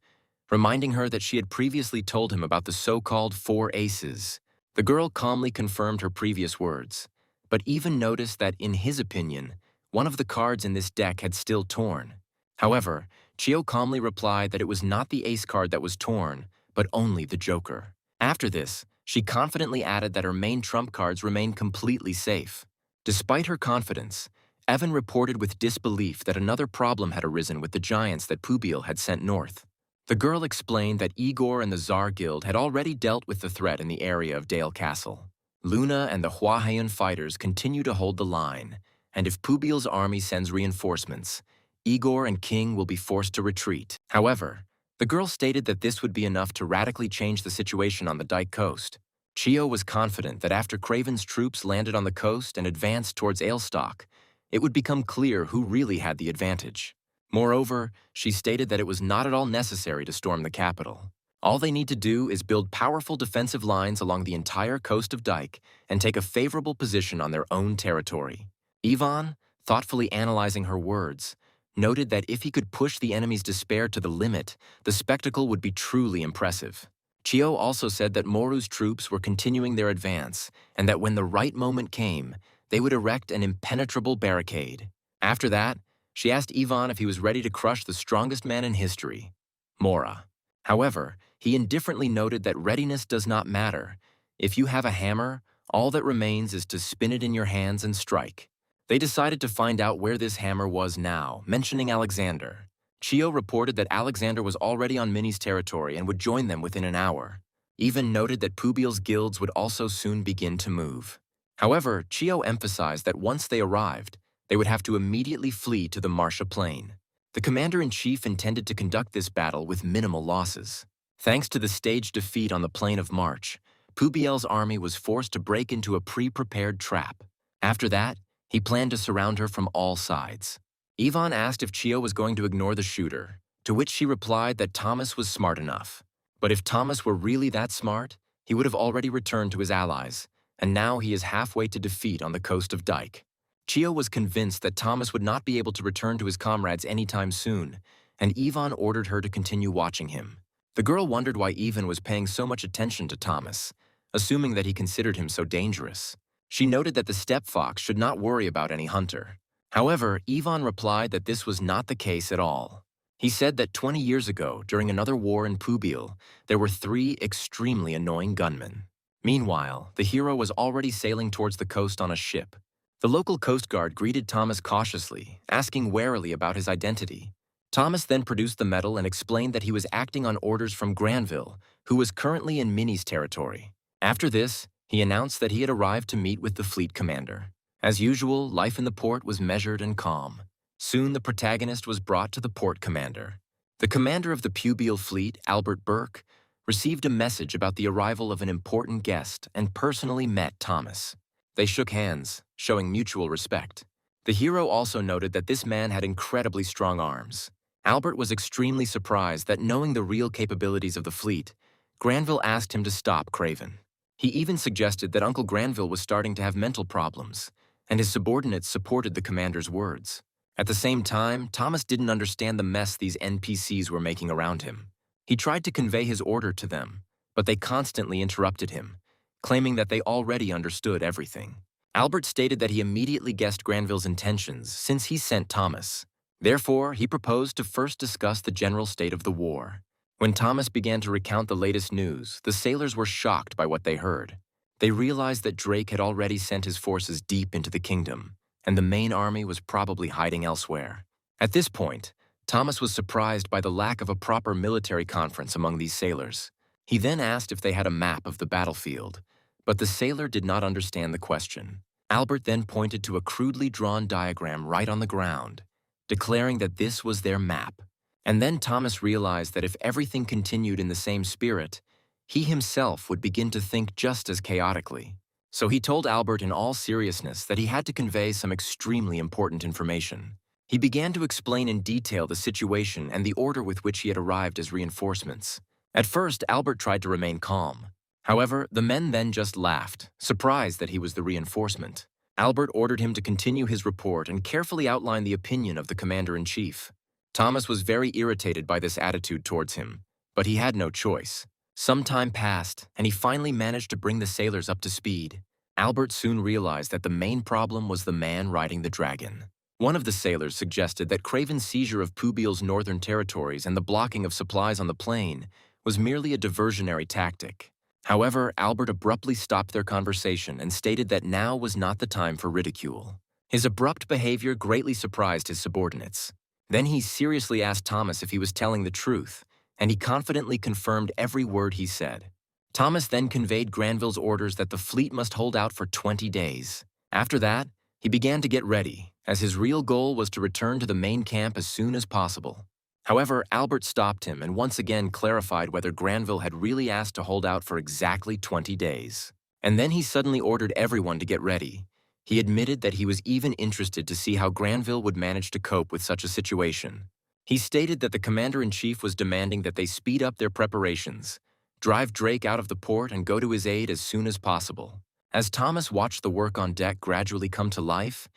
Speaker 1: reminding her that she had previously told him about the so-called 4 aces. The girl calmly confirmed her previous words, but even noticed that, in his opinion, one of the cards in this deck had still torn. However, Chio calmly replied that it was not the ace card that was torn, but only the joker. After this, she confidently added that her main trump cards remained completely safe. Despite her confidence, Evan reported with disbelief that another problem had arisen with the giants that Pubil had sent north. The girl explained that Igor and the Tsar Guild had already dealt with the threat in the area of Dale Castle. Luna and the Hwahayan fighters continue to hold the line, and if Pubil's army sends reinforcements, Igor and King will be forced to retreat. However, The girl stated that this would be enough to radically change the situation on the Dike coast. Chio was confident that after Craven's troops landed on the coast and advanced towards Ailstock, it would become clear who really had the advantage. Moreover, she stated that it was not at all necessary to storm the capital. All they need to do is build powerful defensive lines along the entire coast of Dike and take a favorable position on their own territory. Ivan, thoughtfully analyzing her words, noted that if he could push the enemy's despair to the limit, the spectacle would be truly impressive. Chio also said that Moru's troops were continuing their advance, and that when the right moment came, they would erect an impenetrable barricade. After that, she asked Ivan if he was ready to crush the strongest man in history, Mora. However, he indifferently noted that readiness does not matter. If you have a hammer, all that remains is to spin it in your hands and strike. They decided to find out where this hammer was now, mentioning Alexander. Chio reported that Alexander was already on Minnie's territory and would join them within an hour. Even noted that Pubil's guilds would also soon begin to move. However, Chio emphasized that once they arrived, they would have to immediately flee to the Marsha Plain. The commander-in-chief intended to conduct this battle with minimal losses. Thanks to the staged defeat on the Plain of March, Pubil's army was forced to break into a pre-prepared trap. After that, he planned to surround her from all sides. Ivan asked if Chio was going to ignore the shooter, to which she replied that Thomas was smart enough. But if Thomas were really that smart, he would have already returned to his allies, and now he is halfway to defeat on the coast of Dike. Chio was convinced that Thomas would not be able to return to his comrades anytime soon, and Ivan ordered her to continue watching him. The girl wondered why Ivan was paying so much attention to Thomas, assuming that he considered him so dangerous. She noted that the steppe fox should not worry about any hunter. However, Ivan replied that this was not the case at all. He said that 20 years ago, during another war in Pubil, there were 3 extremely annoying gunmen. Meanwhile, the hero was already sailing towards the coast on a ship. The local coast guard greeted Thomas cautiously, asking warily about his identity. Thomas then produced the medal and explained that he was acting on orders from Granville, who was currently in Minnie's territory. After this, he announced that he had arrived to meet with the fleet commander. As usual, life in the port was measured and calm. Soon the protagonist was brought to the port commander. The commander of the Pubil fleet, Albert Burke, received a message about the arrival of an important guest and personally met Thomas. They shook hands, showing mutual respect. The hero also noted that this man had incredibly strong arms. Albert was extremely surprised that, knowing the real capabilities of the fleet, Granville asked him to stop Craven. He even suggested that Uncle Granville was starting to have mental problems, and his subordinates supported the commander's words. At the same time, Thomas didn't understand the mess these NPCs were making around him. He tried to convey his order to them, but they constantly interrupted him, claiming that they already understood everything. Albert stated that he immediately guessed Granville's intentions since he sent Thomas. Therefore, he proposed to first discuss the general state of the war. When Thomas began to recount the latest news, the sailors were shocked by what they heard. They realized that Drake had already sent his forces deep into the kingdom, and the main army was probably hiding elsewhere. At this point, Thomas was surprised by the lack of a proper military conference among these sailors. He then asked if they had a map of the battlefield, but the sailor did not understand the question. Albert then pointed to a crudely drawn diagram right on the ground, declaring that this was their map. And then Thomas realized that if everything continued in the same spirit, he himself would begin to think just as chaotically. So he told Albert in all seriousness that he had to convey some extremely important information. He began to explain in detail the situation and the order with which he had arrived as reinforcements. At first, Albert tried to remain calm. However, the men then just laughed, surprised that he was the reinforcement. Albert ordered him to continue his report and carefully outline the opinion of the commander-in-chief. Thomas was very irritated by this attitude towards him, but he had no choice. Some time passed, and he finally managed to bring the sailors up to speed. Albert soon realized that the main problem was the man riding the dragon. One of the sailors suggested that Craven's seizure of Pubil's northern territories and the blocking of supplies on the plain was merely a diversionary tactic. However, Albert abruptly stopped their conversation and stated that now was not the time for ridicule. His abrupt behavior greatly surprised his subordinates. Then he seriously asked Thomas if he was telling the truth, and he confidently confirmed every word he said. Thomas then conveyed Granville's orders that the fleet must hold out for 20 days. After that, he began to get ready, as his real goal was to return to the main camp as soon as possible. However, Albert stopped him and once again clarified whether Granville had really asked to hold out for exactly 20 days. And then he suddenly ordered everyone to get ready. He admitted that he was even interested to see how Granville would manage to cope with such a situation. He stated that the commander-in-chief was demanding that they speed up their preparations, drive Drake out of the port and go to his aid as soon as possible. As Thomas watched the work on deck gradually come to life,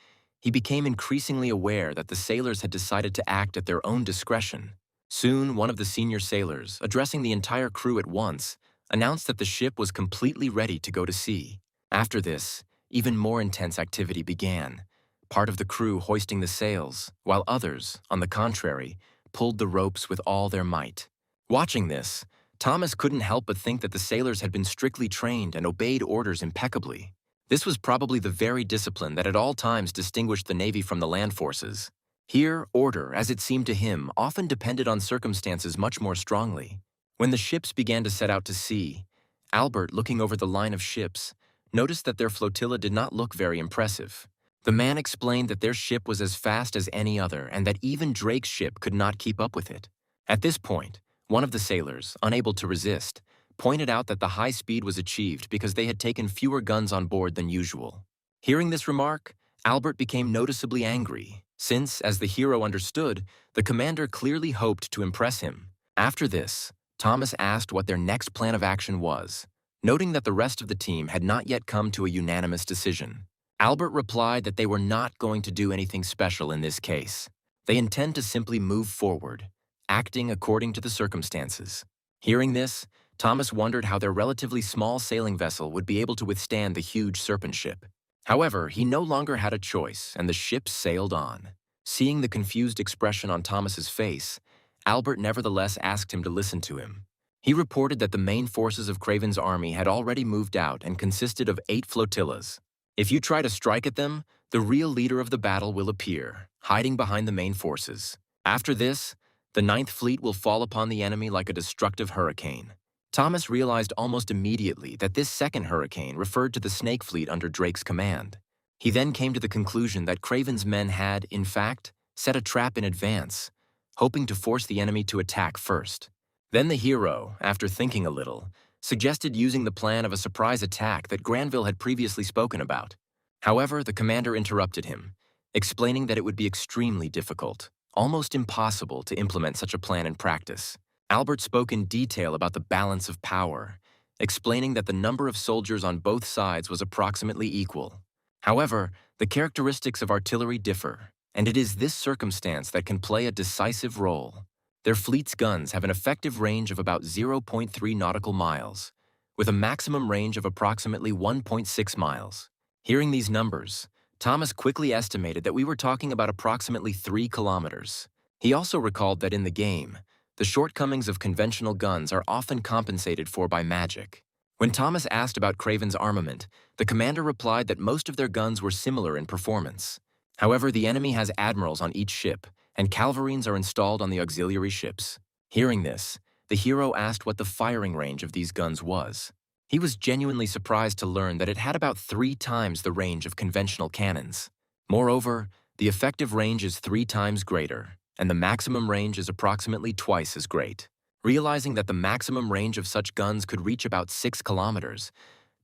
Speaker 1: he became increasingly aware that the sailors had decided to act at their own discretion. Soon, one of the senior sailors, addressing the entire crew at once, announced that the ship was completely ready to go to sea. After this, even more intense activity began, part of the crew hoisting the sails, while others, on the contrary, pulled the ropes with all their might. Watching this, Thomas couldn't help but think that the sailors had been strictly trained and obeyed orders impeccably. This was probably the very discipline that at all times distinguished the Navy from the land forces. Here, order, as it seemed to him, often depended on circumstances much more strongly. When the ships began to set out to sea, Albert, looking over the line of ships, noticed that their flotilla did not look very impressive. The man explained that their ship was as fast as any other and that even Drake's ship could not keep up with it. At this point, one of the sailors, unable to resist, pointed out that the high speed was achieved because they had taken fewer guns on board than usual. Hearing this remark, Albert became noticeably angry, since, as the hero understood, the commander clearly hoped to impress him. After this, Thomas asked what their next plan of action was, noting that the rest of the team had not yet come to a unanimous decision. Albert replied that they were not going to do anything special in this case. They intend to simply move forward, acting according to the circumstances. Hearing this, Thomas wondered how their relatively small sailing vessel would be able to withstand the huge serpent ship. However, he no longer had a choice, and the ship sailed on. Seeing the confused expression on Thomas's face, Albert nevertheless asked him to listen to him. He reported that the main forces of Craven's army had already moved out and consisted of 8 flotillas. If you try to strike at them, the real leader of the battle will appear, hiding behind the main forces. After this, the 9th Fleet will fall upon the enemy like a destructive hurricane. Thomas realized almost immediately that this second hurricane referred to the Snake Fleet under Drake's command. He then came to the conclusion that Craven's men had, in fact, set a trap in advance, hoping to force the enemy to attack first. Then the hero, after thinking a little, suggested using the plan of a surprise attack that Granville had previously spoken about. However, the commander interrupted him, explaining that it would be extremely difficult, almost impossible to implement such a plan in practice. Albert spoke in detail about the balance of power, explaining that the number of soldiers on both sides was approximately equal. However, the characteristics of artillery differ, and it is this circumstance that can play a decisive role. Their fleet's guns have an effective range of about 0.3 nautical miles, with a maximum range of approximately 1.6 miles. Hearing these numbers, Thomas quickly estimated that we were talking about approximately 3 kilometers. He also recalled that in the game, the shortcomings of conventional guns are often compensated for by magic. When Thomas asked about Craven's armament, the commander replied that most of their guns were similar in performance. However, the enemy has admirals on each ship, and cavalryns are installed on the auxiliary ships. Hearing this, the hero asked what the firing range of these guns was. He was genuinely surprised to learn that it had about 3 times the range of conventional cannons. Moreover, the effective range is 3 times greater, and the maximum range is approximately twice as great. Realizing that the maximum range of such guns could reach about 6 kilometers,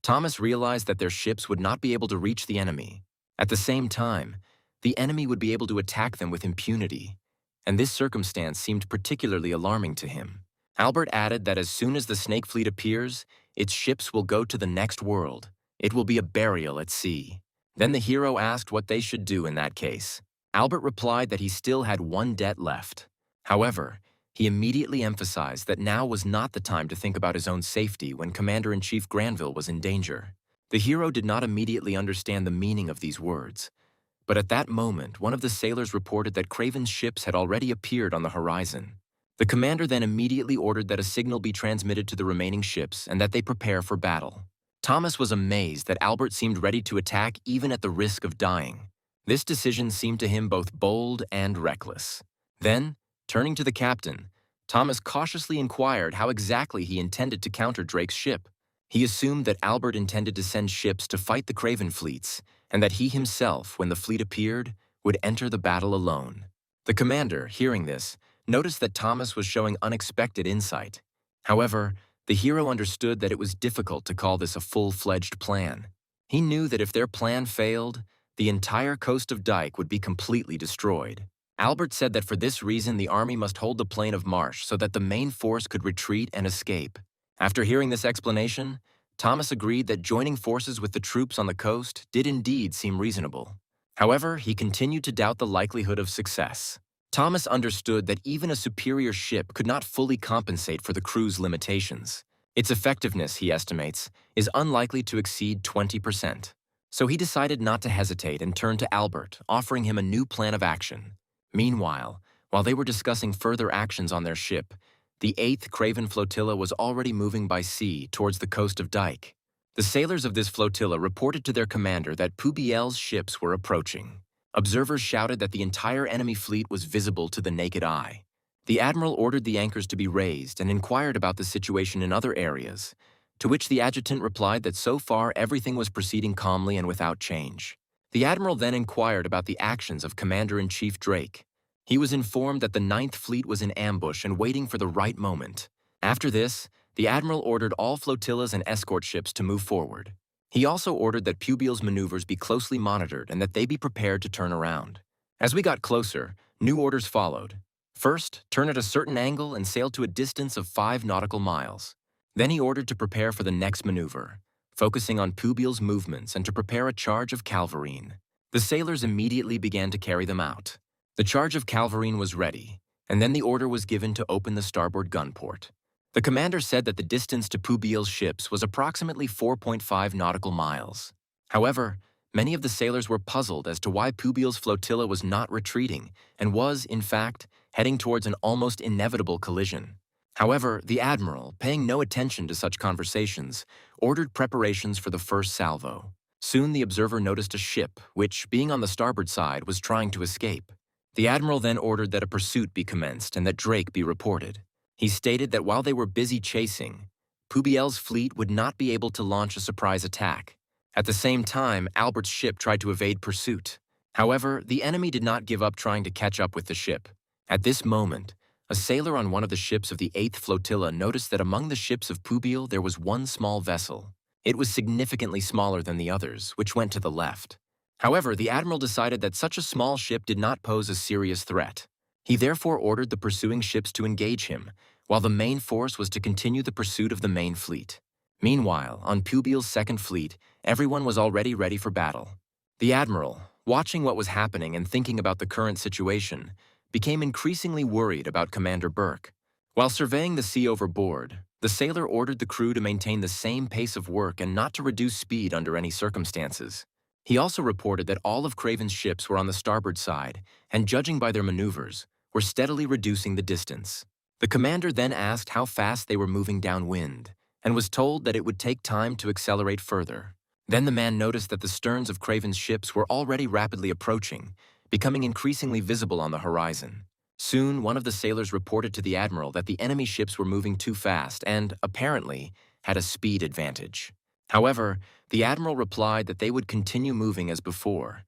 Speaker 1: Thomas realized that their ships would not be able to reach the enemy. At the same time, the enemy would be able to attack them with impunity, and this circumstance seemed particularly alarming to him. Albert added that as soon as the Snake Fleet appears, its ships will go to the next world. It will be a burial at sea. Then the hero asked what they should do in that case. Albert replied that he still had one debt left. However, he immediately emphasized that now was not the time to think about his own safety when Commander-in-Chief Granville was in danger. The hero did not immediately understand the meaning of these words, but at that moment, one of the sailors reported that Craven's ships had already appeared on the horizon. The commander then immediately ordered that a signal be transmitted to the remaining ships and that they prepare for battle. Thomas was amazed that Albert seemed ready to attack even at the risk of dying. This decision seemed to him both bold and reckless. Then, turning to the captain, Thomas cautiously inquired how exactly he intended to counter Drake's ship. He assumed that Albert intended to send ships to fight the Craven fleets, and that he himself, when the fleet appeared, would enter the battle alone. The commander, hearing this, noticed that Thomas was showing unexpected insight. However, the hero understood that it was difficult to call this a full-fledged plan. He knew that if their plan failed, the entire coast of Dyke would be completely destroyed. Albert said that for this reason the army must hold the plain of Marsh so that the main force could retreat and escape. After hearing this explanation, Thomas agreed that joining forces with the troops on the coast did indeed seem reasonable. However, he continued to doubt the likelihood of success. Thomas understood that even a superior ship could not fully compensate for the crew's limitations. Its effectiveness, he estimates, is unlikely to exceed 20%. So he decided not to hesitate and turned to Albert, offering him a new plan of action. Meanwhile, while they were discussing further actions on their ship, the 8th Craven Flotilla was already moving by sea towards the coast of Dyke. The sailors of this flotilla reported to their commander that Pubiel's ships were approaching. Observers shouted that the entire enemy fleet was visible to the naked eye. The admiral ordered the anchors to be raised and inquired about the situation in other areas, to which the adjutant replied that so far everything was proceeding calmly and without change. The admiral then inquired about the actions of Commander-in-Chief Drake. He was informed that the 9th Fleet was in ambush and waiting for the right moment. After this, the admiral ordered all flotillas and escort ships to move forward. He also ordered that Pubiel's maneuvers be closely monitored and that they be prepared to turn around. As we got closer, new orders followed. First, turn at a certain angle and sail to a distance of 5 nautical miles. Then he ordered to prepare for the next maneuver, focusing on Pubiel's movements and to prepare a charge of Calvarine. The sailors immediately began to carry them out. The charge of Calvarine was ready, and then the order was given to open the starboard gun port. The commander said that the distance to Pubiel's ships was approximately 4.5 nautical miles. However, many of the sailors were puzzled as to why Pubiel's flotilla was not retreating and was, in fact, heading towards an almost inevitable collision. However, the admiral, paying no attention to such conversations, ordered preparations for the first salvo. Soon the observer noticed a ship, which, being on the starboard side, was trying to escape. The admiral then ordered that a pursuit be commenced and that Drake be reported. He stated that while they were busy chasing, Pubiel's fleet would not be able to launch a surprise attack. At the same time, Albert's ship tried to evade pursuit. However, the enemy did not give up trying to catch up with the ship. At this moment, a sailor on one of the ships of the 8th Flotilla noticed that among the ships of Pubiel there was one small vessel. It was significantly smaller than the others, which went to the left. However, the admiral decided that such a small ship did not pose a serious threat. He therefore ordered the pursuing ships to engage him, while the main force was to continue the pursuit of the main fleet. Meanwhile, on Pubiel's 2nd Fleet, everyone was already ready for battle. The admiral, watching what was happening and thinking about the current situation, became increasingly worried about Commander Burke. While surveying the sea overboard, the sailor ordered the crew to maintain the same pace of work and not to reduce speed under any circumstances. He also reported that all of Craven's ships were on the starboard side, and judging by their maneuvers, were steadily reducing the distance. The commander then asked how fast they were moving downwind, and was told that it would take time to accelerate further. Then the man noticed that the sterns of Craven's ships were already rapidly approaching, becoming increasingly visible on the horizon. Soon, one of the sailors reported to the admiral that the enemy ships were moving too fast and, apparently, had a speed advantage. However, the admiral replied that they would continue moving as before,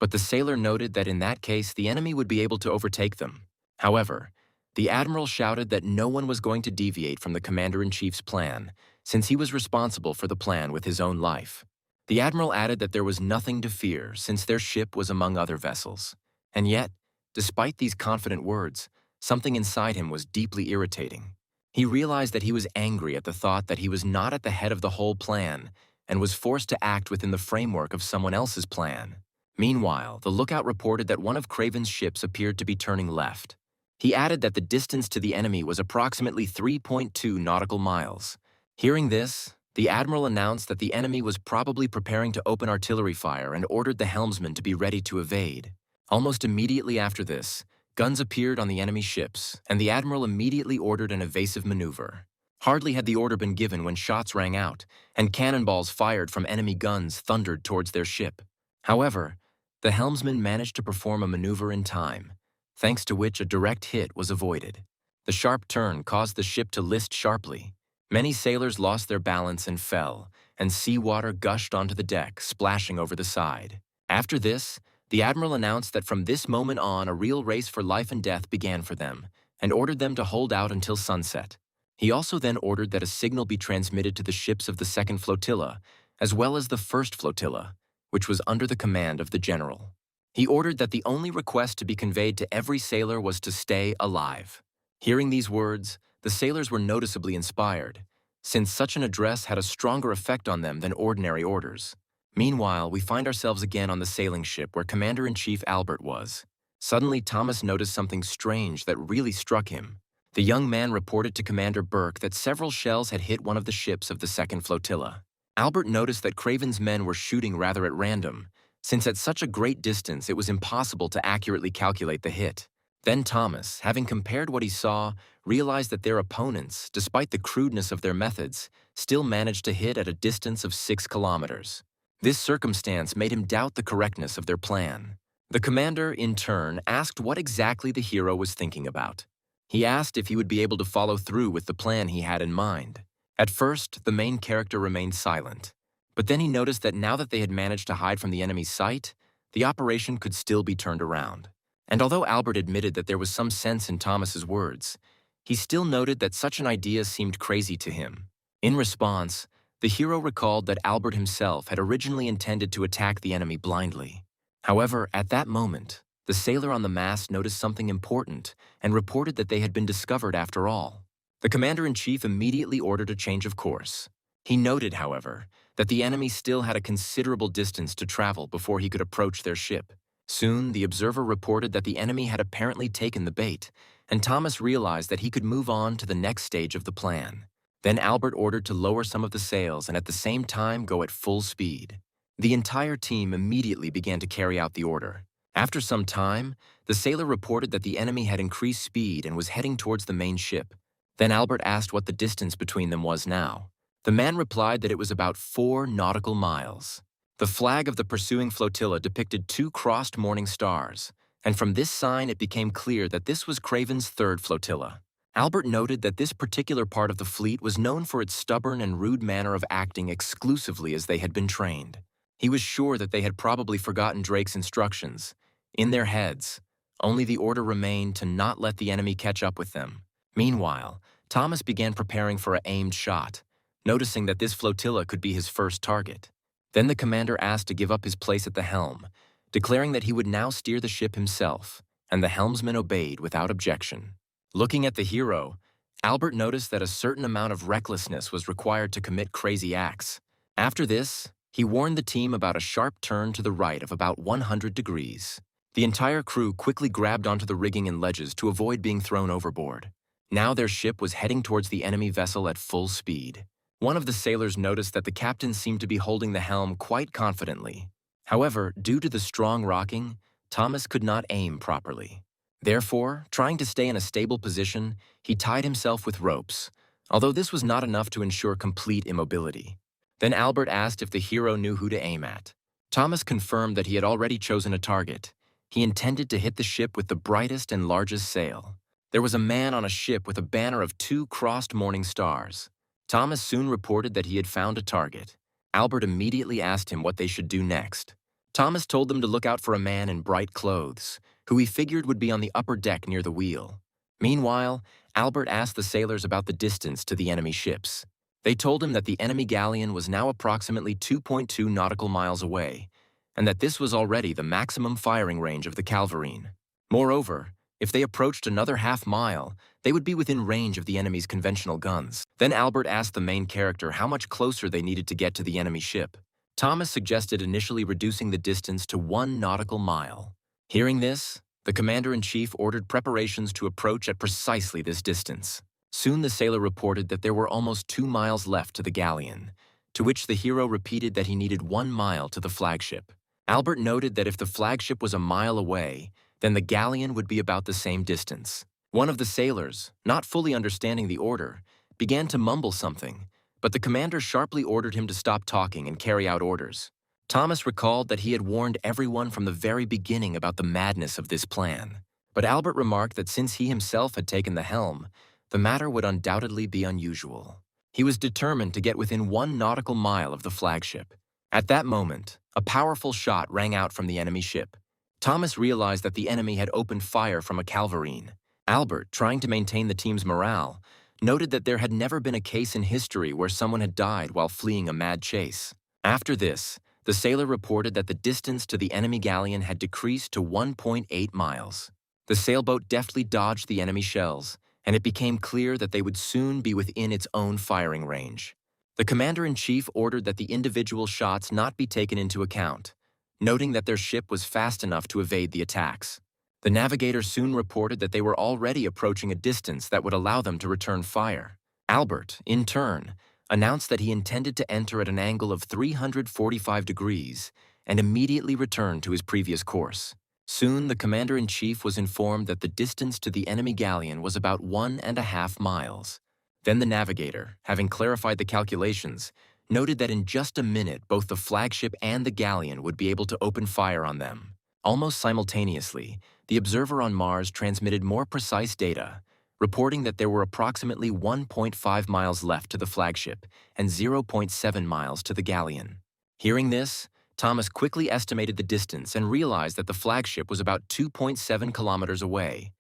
Speaker 1: but the sailor noted that in that case the enemy would be able to overtake them. However, the admiral shouted that no one was going to deviate from the commander-in-chief's plan, since he was responsible for the plan with his own life. The admiral added that there was nothing to fear since their ship was among other vessels. And yet, despite these confident words, something inside him was deeply irritating. He realized that he was angry at the thought that he was not at the head of the whole plan and was forced to act within the framework of someone else's plan. Meanwhile, the lookout reported that one of Craven's ships appeared to be turning left. He added that the distance to the enemy was approximately 3.2 nautical miles. Hearing this, the admiral announced that the enemy was probably preparing to open artillery fire and ordered the helmsman to be ready to evade. Almost immediately after this, guns appeared on the enemy ships, and the admiral immediately ordered an evasive maneuver. Hardly had the order been given when shots rang out, and cannonballs fired from enemy guns thundered towards their ship. However, the helmsman managed to perform a maneuver in time, thanks to which a direct hit was avoided. The sharp turn caused the ship to list sharply. Many sailors lost their balance and fell, and seawater gushed onto the deck, splashing over the side. After this, the admiral announced that from this moment on a real race for life and death began for them, and ordered them to hold out until sunset. He also then ordered that a signal be transmitted to the ships of the second flotilla, as well as the first flotilla, which was under the command of the general. He ordered that the only request to be conveyed to every sailor was to stay alive. Hearing these words, the sailors were noticeably inspired, since such an address had a stronger effect on them than ordinary orders. Meanwhile, we find ourselves again on the sailing ship where Commander-in-Chief Albert was. Suddenly, Thomas noticed something strange that really struck him. The young man reported to Commander Burke that several shells had hit one of the ships of the second flotilla. Albert noticed that Craven's men were shooting rather at random, since at such a great distance it was impossible to accurately calculate the hit. Then Thomas, having compared what he saw, realized that their opponents, despite the crudeness of their methods, still managed to hit at a distance of 6 kilometers. This circumstance made him doubt the correctness of their plan. The commander, in turn, asked what exactly the hero was thinking about. He asked if he would be able to follow through with the plan he had in mind. At first, the main character remained silent, but then he noticed that now that they had managed to hide from the enemy's sight, the operation could still be turned around. And although Albert admitted that there was some sense in Thomas's words, he still noted that such an idea seemed crazy to him. In response, the hero recalled that Albert himself had originally intended to attack the enemy blindly. However, at that moment, the sailor on the mast noticed something important and reported that they had been discovered after all. The commander-in-chief immediately ordered a change of course. He noted, however, that the enemy still had a considerable distance to travel before he could approach their ship. Soon, the observer reported that the enemy had apparently taken the bait, and Thomas realized that he could move on to the next stage of the plan. Then Albert ordered to lower some of the sails and at the same time go at full speed. The entire team immediately began to carry out the order. After some time, the sailor reported that the enemy had increased speed and was heading towards the main ship. Then Albert asked what the distance between them was now. The man replied that it was about 4 nautical miles. The flag of the pursuing flotilla depicted 2 crossed morning stars, and from this sign it became clear that this was Craven's third flotilla. Albert noted that this particular part of the fleet was known for its stubborn and rude manner of acting exclusively as they had been trained. He was sure that they had probably forgotten Drake's instructions. In their heads, only the order remained to not let the enemy catch up with them. Meanwhile, Thomas began preparing for an aimed shot, noticing that this flotilla could be his first target. Then the commander asked to give up his place at the helm, declaring that he would now steer the ship himself, and the helmsman obeyed without objection. Looking at the hero, Albert noticed that a certain amount of recklessness was required to commit crazy acts. After this, he warned the team about a sharp turn to the right of about 100 degrees. The entire crew quickly grabbed onto the rigging and ledges to avoid being thrown overboard. Now their ship was heading towards the enemy vessel at full speed. One of the sailors noticed that the captain seemed to be holding the helm quite confidently. However, due to the strong rocking, Thomas could not aim properly. Therefore, trying to stay in a stable position, he tied himself with ropes, although this was not enough to ensure complete immobility. Then Albert asked if the hero knew who to aim at. Thomas confirmed that he had already chosen a target. He intended to hit the ship with the brightest and largest sail. There was a man on a ship with a banner of 2 crossed morning stars. Thomas soon reported that he had found a target. Albert immediately asked him what they should do next. Thomas told them to look out for a man in bright clothes, who he figured would be on the upper deck near the wheel. Meanwhile, Albert asked the sailors about the distance to the enemy ships. They told him that the enemy galleon was now approximately 2.2 nautical miles away, and that this was already the maximum firing range of the Calvarine. Moreover, if they approached another half-mile, they would be within range of the enemy's conventional guns. Then Albert asked the main character how much closer they needed to get to the enemy ship. Thomas suggested initially reducing the distance to 1 nautical mile. Hearing this, the commander-in-chief ordered preparations to approach at precisely this distance. Soon the sailor reported that there were almost 2 miles left to the galleon, to which the hero repeated that he needed 1 mile to the flagship. Albert noted that if the flagship was a mile away, then the galleon would be about the same distance. One of the sailors, not fully understanding the order, began to mumble something, but the commander sharply ordered him to stop talking and carry out orders. Thomas recalled that he had warned everyone from the very beginning about the madness of this plan, but Albert remarked that since he himself had taken the helm, the matter would undoubtedly be unusual. He was determined to get within 1 nautical mile of the flagship. At that moment, a powerful shot rang out from the enemy ship. Thomas realized that the enemy had opened fire from a Calvarine, Albert, trying to maintain the team's morale, noted that there had never been a case in history where someone had died while fleeing a mad chase. After this, the sailor reported that the distance to the enemy galleon had decreased to 1.8 miles. The sailboat deftly dodged the enemy shells, and it became clear that they would soon be within its own firing range. The commander-in-chief ordered that the individual shots not be taken into account, noting that their ship was fast enough to evade the attacks. The navigator soon reported that they were already approaching a distance that would allow them to return fire. Albert, in turn, announced that he intended to enter at an angle of 345 degrees and immediately return to his previous course. Soon, the commander-in-chief was informed that the distance to the enemy galleon was about 1.5 miles. Then the navigator, having clarified the calculations, noted that in just a minute both the flagship and the galleon would be able to open fire on them. Almost simultaneously, the observer on Mars transmitted more precise data, reporting that there were approximately 1.5 miles left to the flagship and 0.7 miles to the galleon. Hearing this, Thomas quickly estimated the distance and realized that the flagship was about 2.7 kilometers away,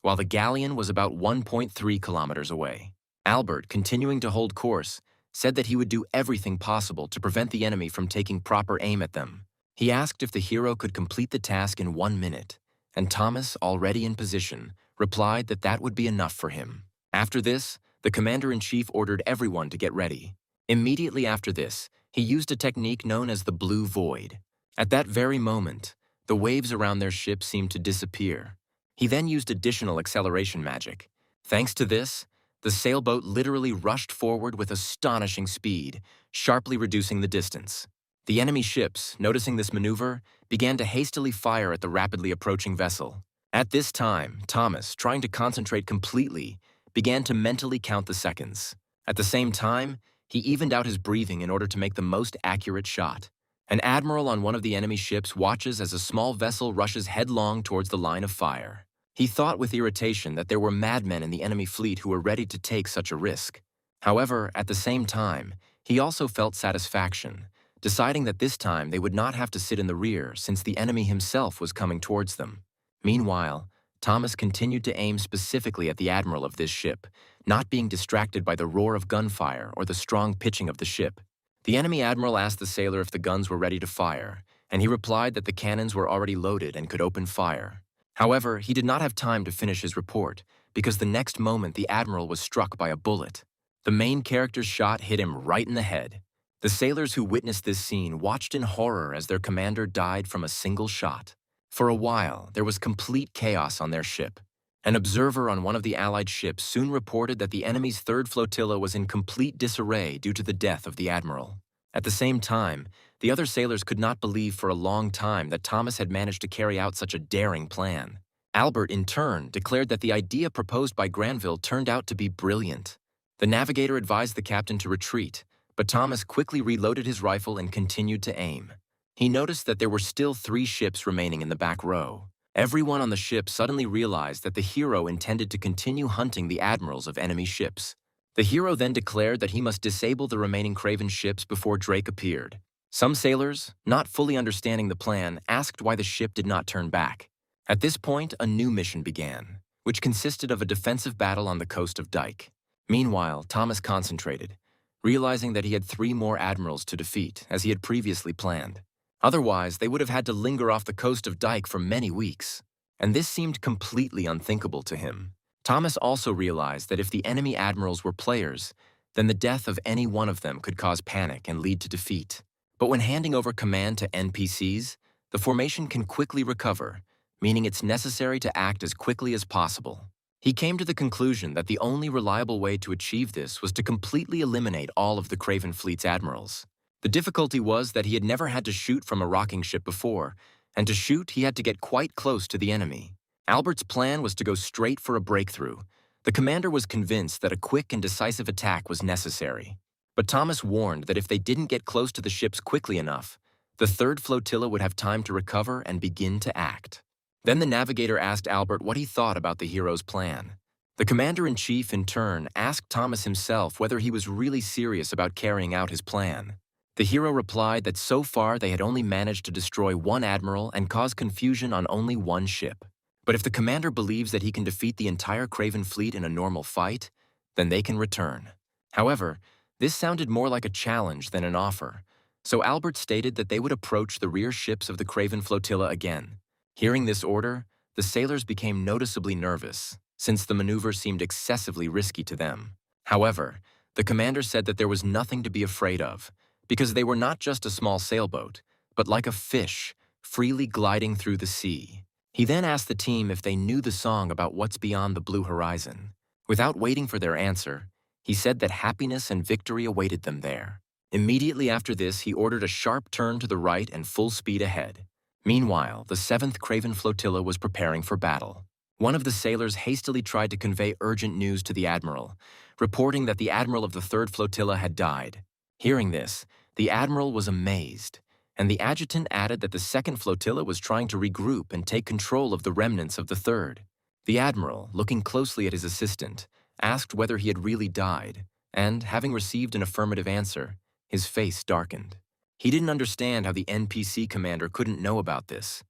Speaker 1: while the galleon was about 1.3 kilometers away. Albert, continuing to hold course, said that he would do everything possible to prevent the enemy from taking proper aim at them. He asked if the hero could complete the task in 1 minute, and Thomas, already in position, replied that that would be enough for him. After this, the commander-in-chief ordered everyone to get ready. Immediately after this, he used a technique known as the blue void. At that very moment, the waves around their ship seemed to disappear. He then used additional acceleration magic. Thanks to this, the sailboat literally rushed forward with astonishing speed, sharply reducing the distance. The enemy ships, noticing this maneuver, began to hastily fire at the rapidly approaching vessel. At this time, Thomas, trying to concentrate completely, began to mentally count the seconds. At the same time, he evened out his breathing in order to make the most accurate shot. An admiral on one of the enemy ships watches as a small vessel rushes headlong towards the line of fire. He thought with irritation that there were madmen in the enemy fleet who were ready to take such a risk. However, at the same time, he also felt satisfaction, deciding that this time they would not have to sit in the rear since the enemy himself was coming towards them. Meanwhile, Thomas continued to aim specifically at the admiral of this ship, not being distracted by the roar of gunfire or the strong pitching of the ship. The enemy admiral asked the sailor if the guns were ready to fire, and he replied that the cannons were already loaded and could open fire. However, he did not have time to finish his report, because the next moment the admiral was struck by a bullet. The main character's shot hit him right in the head. The sailors who witnessed this scene watched in horror as their commander died from a single shot. For a while, there was complete chaos on their ship. An observer on one of the Allied ships soon reported that the enemy's third flotilla was in complete disarray due to the death of the admiral. At the same time, the other sailors could not believe for a long time that Thomas had managed to carry out such a daring plan. Albert, in turn, declared that the idea proposed by Granville turned out to be brilliant. The navigator advised the captain to retreat, but Thomas quickly reloaded his rifle and continued to aim. He noticed that there were still 3 ships remaining in the back row. Everyone on the ship suddenly realized that the hero intended to continue hunting the admirals of enemy ships. The hero then declared that he must disable the remaining Craven ships before Drake appeared. Some sailors, not fully understanding the plan, asked why the ship did not turn back. At this point, a new mission began, which consisted of a defensive battle on the coast of Dyke. Meanwhile, Thomas concentrated, realizing that he had 3 more admirals to defeat, as he had previously planned. Otherwise, they would have had to linger off the coast of Dyke for many weeks, and this seemed completely unthinkable to him. Thomas also realized that if the enemy admirals were players, then the death of any one of them could cause panic and lead to defeat. But when handing over command to NPCs, the formation can quickly recover, meaning it's necessary to act as quickly as possible. He came to the conclusion that the only reliable way to achieve this was to completely eliminate all of the Craven fleet's admirals. The difficulty was that he had never had to shoot from a rocking ship before, and to shoot he had to get quite close to the enemy. Albert's plan was to go straight for a breakthrough. The commander was convinced that a quick and decisive attack was necessary. But Thomas warned that if they didn't get close to the ships quickly enough, the third flotilla would have time to recover and begin to act. Then the navigator asked Albert what he thought about the hero's plan. The commander-in-chief, in turn, asked Thomas himself whether he was really serious about carrying out his plan. The hero replied that so far they had only managed to destroy 1 admiral and cause confusion on only 1 ship. But if the commander believes that he can defeat the entire Craven fleet in a normal fight, then they can return. However, this sounded more like a challenge than an offer, so Albert stated that they would approach the rear ships of the Craven flotilla again. Hearing this order, the sailors became noticeably nervous, since the maneuver seemed excessively risky to them. However, the commander said that there was nothing to be afraid of, because they were not just a small sailboat, but like a fish, freely gliding through the sea. He then asked the team if they knew the song about what's beyond the blue horizon. Without waiting for their answer, he said that happiness and victory awaited them there. Immediately after this, he ordered a sharp turn to the right and full speed ahead. Meanwhile, the 7th Craven flotilla was preparing for battle. One of the sailors hastily tried to convey urgent news to the admiral, reporting that the admiral of the 3rd flotilla had died. Hearing this, the admiral was amazed, and the adjutant added that the 2nd flotilla was trying to regroup and take control of the remnants of the 3rd. The admiral, looking closely at his assistant, asked whether he had really died, and, having received an affirmative answer, his face darkened. He didn't understand how the NPC commander couldn't know about this.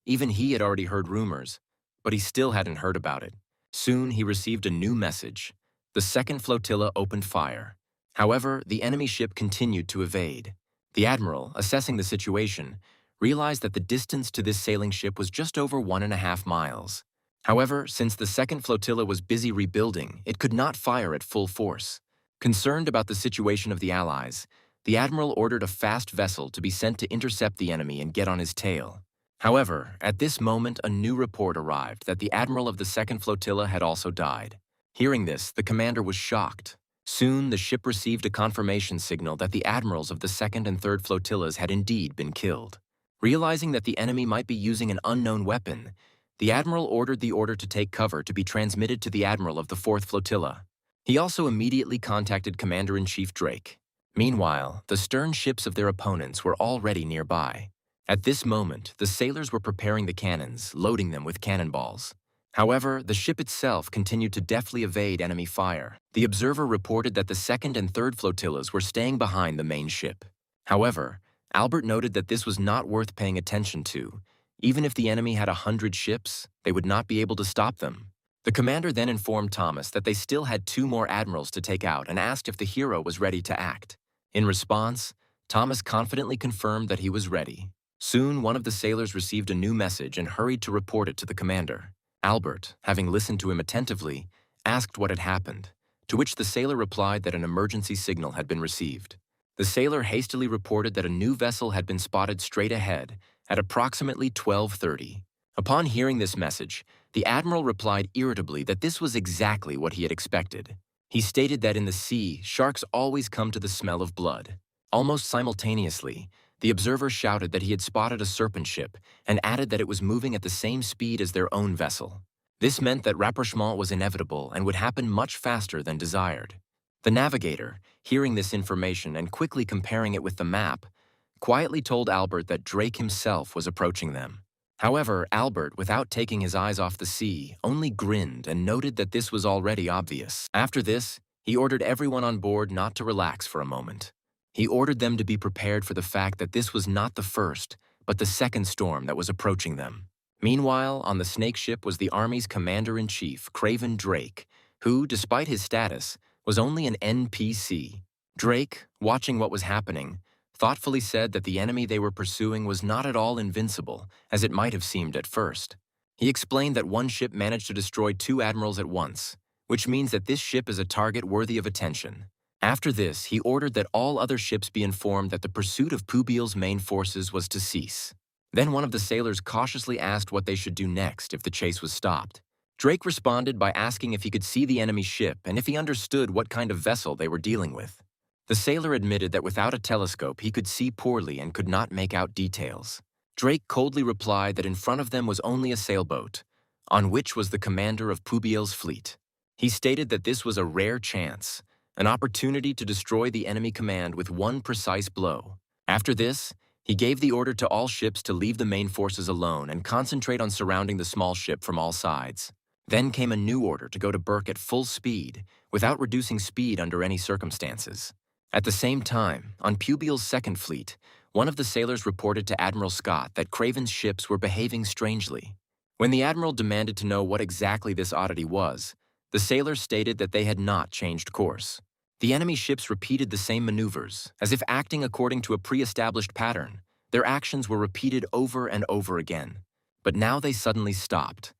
Speaker 1: Even he had already heard rumors, but he still hadn't heard about it. Soon he received a new message. The 2nd flotilla opened fire. However, the enemy ship continued to evade. The admiral, assessing the situation, realized that the distance to this sailing ship was just over 1.5 miles. However, since the 2nd flotilla was busy rebuilding, it could not fire at full force. Concerned about the situation of the Allies, the admiral ordered a fast vessel to be sent to intercept the enemy and get on his tail. However, at this moment, a new report arrived that the admiral of the 2nd flotilla had also died. Hearing this, the commander was shocked. Soon, the ship received a confirmation signal that the admirals of the 2nd and 3rd flotillas had indeed been killed. Realizing that the enemy might be using an unknown weapon, the admiral ordered the order to take cover to be transmitted to the admiral of the 4th flotilla. He also immediately contacted Commander-in-Chief Drake. Meanwhile, the stern ships of their opponents were already nearby. At this moment, the sailors were preparing the cannons, loading them with cannonballs. However, the ship itself continued to deftly evade enemy fire. The observer reported that the 2nd and 3rd flotillas were staying behind the main ship. However, Albert noted that this was not worth paying attention to. Even if the enemy had 100 ships, they would not be able to stop them. The commander then informed Thomas that they still had 2 more admirals to take out and asked if the hero was ready to act. In response, Thomas confidently confirmed that he was ready. Soon, one of the sailors received a new message and hurried to report it to the commander. Albert, having listened to him attentively, asked what had happened, to which the sailor replied that an emergency signal had been received. The sailor hastily reported that a new vessel had been spotted straight ahead at approximately 12:30. Upon hearing this message, the admiral replied irritably that this was exactly what he had expected. He stated that in the sea, sharks always come to the smell of blood. Almost simultaneously, the observer shouted that he had spotted a serpent ship and added that it was moving at the same speed as their own vessel. This meant that rapprochement was inevitable and would happen much faster than desired. The navigator, hearing this information and quickly comparing it with the map, quietly told Albert that Drake himself was approaching them. However, Albert, without taking his eyes off the sea, only grinned and noted that this was already obvious. After this, he ordered everyone on board not to relax for a moment. He ordered them to be prepared for the fact that this was not the first, but the 2nd storm that was approaching them. Meanwhile, on the snake ship was the Army's Commander-in-Chief, Craven Drake, who, despite his status, was only an NPC. Drake, watching what was happening, thoughtfully said that the enemy they were pursuing was not at all invincible, as it might have seemed at first. He explained that one ship managed to destroy 2 admirals at once, which means that this ship is a target worthy of attention. After this, he ordered that all other ships be informed that the pursuit of Pubiel's main forces was to cease. Then one of the sailors cautiously asked what they should do next if the chase was stopped. Drake responded by asking if he could see the enemy ship and if he understood what kind of vessel they were dealing with. The sailor admitted that without a telescope he could see poorly and could not make out details. Drake coldly replied that in front of them was only a sailboat, on which was the commander of Pubiel's fleet. He stated that this was a rare chance, an opportunity to destroy the enemy command with one precise blow. After this, he gave the order to all ships to leave the main forces alone and concentrate on surrounding the small ship from all sides. Then came a new order to go to Burke at full speed, without reducing speed under any circumstances. At the same time, on Pubiel's 2nd fleet, one of the sailors reported to Admiral Scott that Craven's ships were behaving strangely. When the admiral demanded to know what exactly this oddity was, the sailors stated that they had not changed course. The enemy ships repeated the same maneuvers, as if acting according to a pre-established pattern. Their actions were repeated over and over again. But now they suddenly stopped.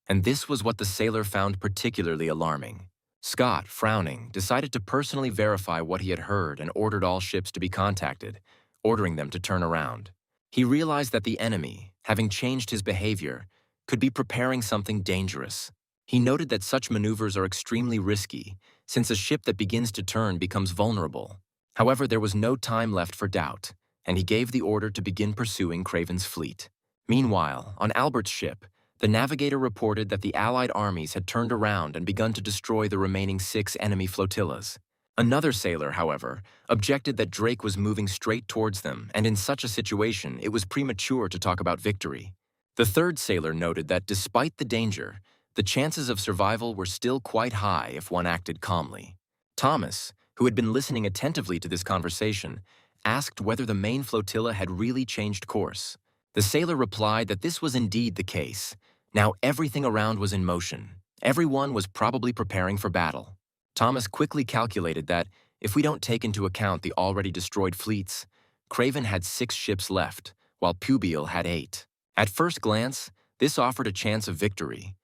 Speaker 1: And this was what the sailor found particularly alarming. Scott, frowning, decided to personally verify what he had heard and ordered all ships to be contacted, ordering them to turn around. He realized that the enemy, having changed his behavior, could be preparing something dangerous. He noted that such maneuvers are extremely risky, since a ship that begins to turn becomes vulnerable. However, there was no time left for doubt, and he gave the order to begin pursuing Craven's fleet. Meanwhile, on Albert's ship, the navigator reported that the Allied armies had turned around and begun to destroy the remaining 6 enemy flotillas. Another sailor, however, objected that Drake was moving straight towards them, and in such a situation, it was premature to talk about victory. The third sailor noted that despite the danger, the chances of survival were still quite high if one acted calmly. Thomas, who had been listening attentively to this conversation, asked whether the main flotilla had really changed course. The sailor replied that this was indeed the case. Now everything around was in motion. Everyone was probably preparing for battle. Thomas quickly calculated that, if we don't take into account the already destroyed fleets, Craven had 6 ships left, while Pubiel had 8. At first glance, this offered a chance of victory,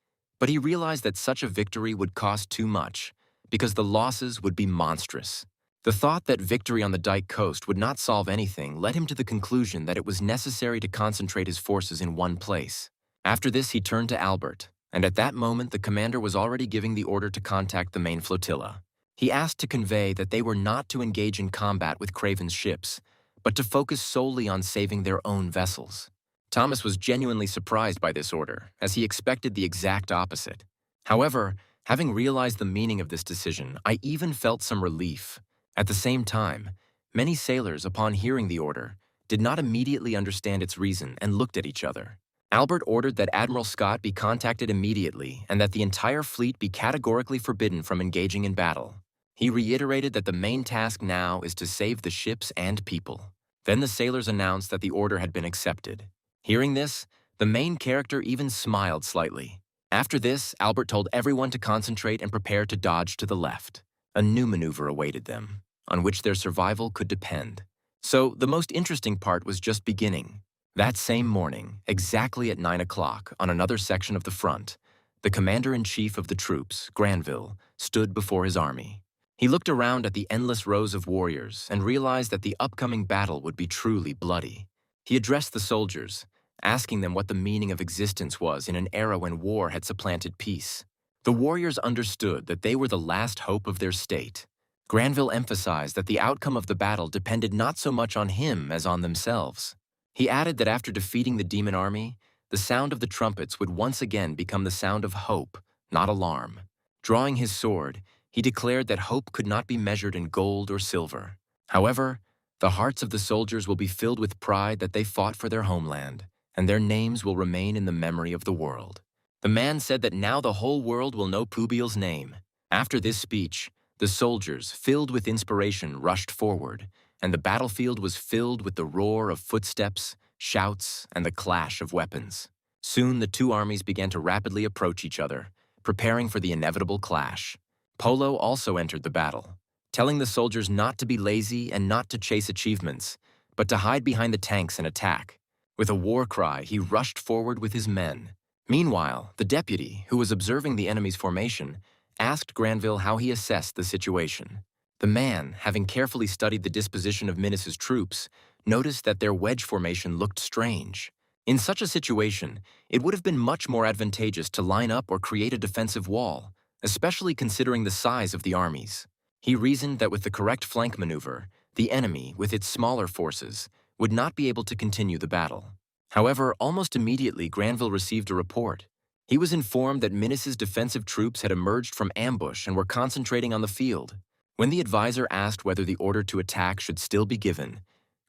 Speaker 1: but he realized that such a victory would cost too much, because the losses would be monstrous. The thought that victory on the Dyke coast would not solve anything led him to the conclusion that it was necessary to concentrate his forces in one place. After this, he turned to Albert, and at that moment the commander was already giving the order to contact the main flotilla. He asked to convey that they were not to engage in combat with Craven's ships, but to focus solely on saving their own vessels. Thomas was genuinely surprised by this order, as he expected the exact opposite. However, having realized the meaning of this decision, I even felt some relief. At the same time, many sailors, upon hearing the order, did not immediately understand its reason and looked at each other. Albert ordered that Admiral Scott be contacted immediately and that the entire fleet be categorically forbidden from engaging in battle. He reiterated that the main task now is to save the ships and people. Then the sailors announced that the order had been accepted. Hearing this, the main character even smiled slightly. After this, Albert told everyone to concentrate and prepare to dodge to the left. A new maneuver awaited them, on which their survival could depend. So the most interesting part was just beginning. That same morning, exactly at 9 o'clock, on another section of the front, the commander-in-chief of the troops, Granville, stood before his army. He looked around at the endless rows of warriors and realized that the upcoming battle would be truly bloody. He addressed the soldiers, asking them what the meaning of existence was in an era when war had supplanted peace. The warriors understood that they were the last hope of their state. Granville emphasized that the outcome of the battle depended not so much on him as on themselves. He added that after defeating the demon army, the sound of the trumpets would once again become the sound of hope, not alarm. Drawing his sword, he declared that hope could not be measured in gold or silver. However, the hearts of the soldiers will be filled with pride that they fought for their homeland, and their names will remain in the memory of the world. The man said that now the whole world will know Pubiel's name. After this speech, the soldiers, filled with inspiration, rushed forward, and the battlefield was filled with the roar of footsteps, shouts, and the clash of weapons. Soon the two armies began to rapidly approach each other, preparing for the inevitable clash. Polo also entered the battle, telling the soldiers not to be lazy and not to chase achievements, but to hide behind the tanks and attack. With a war cry, he rushed forward with his men. Meanwhile, the deputy, who was observing the enemy's formation, asked Granville how he assessed the situation. The man, having carefully studied the disposition of Minis's troops, noticed that their wedge formation looked strange. In such a situation, it would have been much more advantageous to line up or create a defensive wall, especially considering the size of the armies. He reasoned that with the correct flank maneuver, the enemy, with its smaller forces, would not be able to continue the battle. However, almost immediately Granville received a report. He was informed that Minis's defensive troops had emerged from ambush and were concentrating on the field. When the advisor asked whether the order to attack should still be given,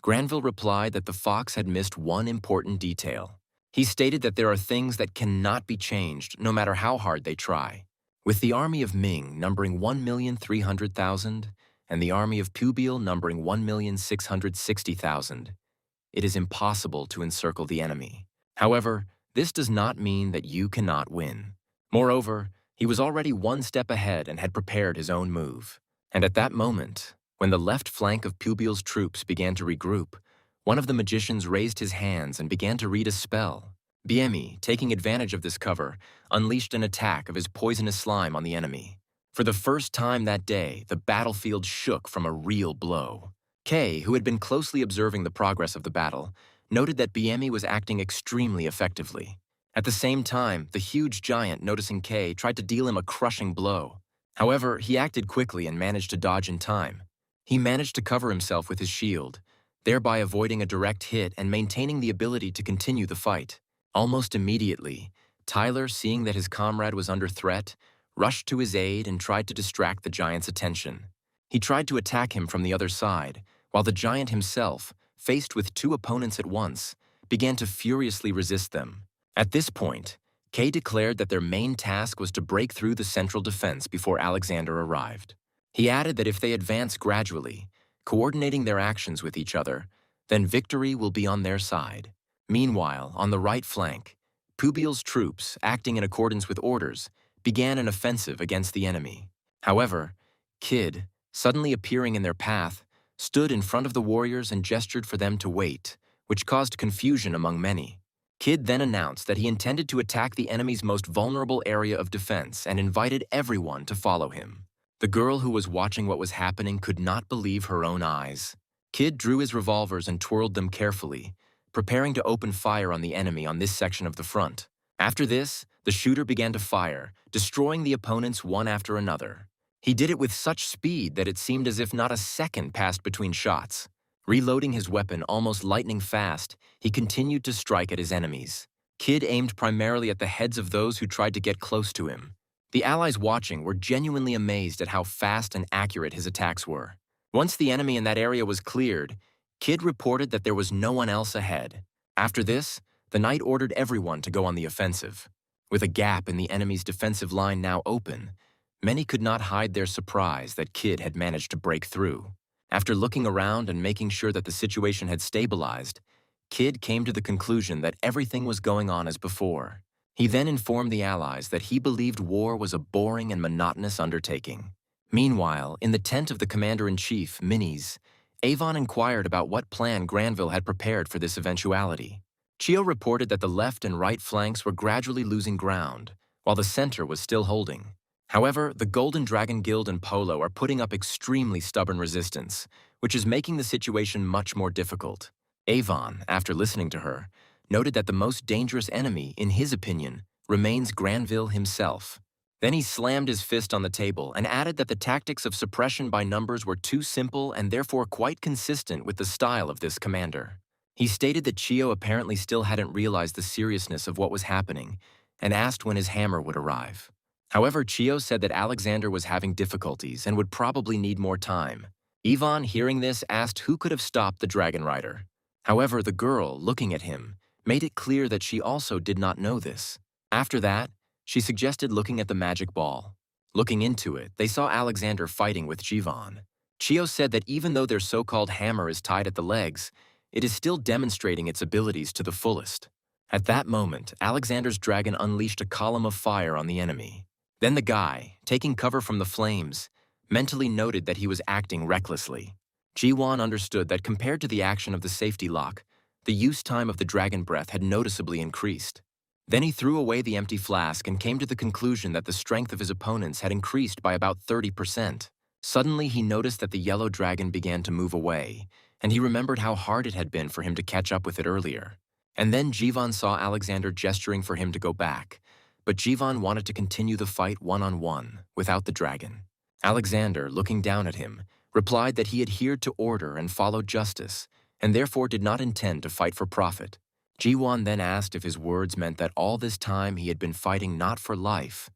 Speaker 1: Granville replied that the fox had missed one important detail. He stated that there are things that cannot be changed no matter how hard they try. With the army of Ming numbering 1,300,000 and the army of Pubiel numbering 1,660,000, it is impossible to encircle the enemy. However, this does not mean that you cannot win. Moreover, he was already one step ahead and had prepared his own move. And at that moment, when the left flank of Pubiel's troops began to regroup, one of the magicians raised his hands and began to read a spell. Biemi, taking advantage of this cover, unleashed an attack of his poisonous slime on the enemy. For the first time that day, the battlefield shook from a real blow. Kay, who had been closely observing the progress of the battle, noted that Biemi was acting extremely effectively. At the same time, the huge giant, noticing Kay, tried to deal him a crushing blow. However, he acted quickly and managed to dodge in time. He managed to cover himself with his shield, thereby avoiding a direct hit and maintaining the ability to continue the fight. Almost immediately, Tyler, seeing that his comrade was under threat, rushed to his aid and tried to distract the giant's attention. He tried to attack him from the other side, while the giant himself, faced with two opponents at once, began to furiously resist them. At this point, Kay declared that their main task was to break through the central defense before Alexander arrived. He added that if they advance gradually, coordinating their actions with each other, then victory will be on their side. Meanwhile, on the right flank, Pubiel's troops, acting in accordance with orders, began an offensive against the enemy. However, Kid, suddenly appearing in their path, stood in front of the warriors and gestured for them to wait, which caused confusion among many. Kid then announced that he intended to attack the enemy's most vulnerable area of defense and invited everyone to follow him. The girl who was watching what was happening could not believe her own eyes. Kid drew his revolvers and twirled them carefully, preparing to open fire on the enemy on this section of the front. After this, the shooter began to fire, destroying the opponents one after another. He did it with such speed that it seemed as if not a second passed between shots. Reloading his weapon almost lightning fast, he continued to strike at his enemies. Kid aimed primarily at the heads of those who tried to get close to him. The allies watching were genuinely amazed at how fast and accurate his attacks were. Once the enemy in that area was cleared, Kid reported that there was no one else ahead. After this, the knight ordered everyone to go on the offensive. With a gap in the enemy's defensive line now open, many could not hide their surprise that Kid had managed to break through. After looking around and making sure that the situation had stabilized, Kid came to the conclusion that everything was going on as before. He then informed the allies that he believed war was a boring and monotonous undertaking. Meanwhile, in the tent of the commander-in-chief, Minis, Avon inquired about what plan Granville had prepared for this eventuality. Chio reported that the left and right flanks were gradually losing ground, while the center was still holding. However, the Golden Dragon Guild and Polo are putting up extremely stubborn resistance, which is making the situation much more difficult. Avon, after listening to her, noted that the most dangerous enemy, in his opinion, remains Granville himself. Then he slammed his fist on the table and added that the tactics of suppression by numbers were too simple and therefore quite consistent with the style of this commander. He stated that Chio apparently still hadn't realized the seriousness of what was happening and asked when his hammer would arrive. However, Chio said that Alexander was having difficulties and would probably need more time. Yvonne, hearing this, asked who could have stopped the Dragon Rider. However, the girl, looking at him, made it clear that she also did not know this. After that, she suggested looking at the magic ball. Looking into it, they saw Alexander fighting with Jivan. Chio said that even though their so-called hammer is tied at the legs, it is still demonstrating its abilities to the fullest. At that moment, Alexander's dragon unleashed a column of fire on the enemy. Then the guy, taking cover from the flames, mentally noted that he was acting recklessly. Jiwan understood that compared to the action of the safety lock, the use time of the dragon breath had noticeably increased. Then he threw away the empty flask and came to the conclusion that the strength of his opponents had increased by about 30%. Suddenly, he noticed that the yellow dragon began to move away, and he remembered how hard it had been for him to catch up with it earlier. And then Jivan saw Alexander gesturing for him to go back, but Jivan wanted to continue the fight one-on-one, without the dragon. Alexander, looking down at him, replied that he adhered to order and followed justice, and therefore did not intend to fight for profit. Jiwan then asked if his words meant that all this time he had been fighting not for life,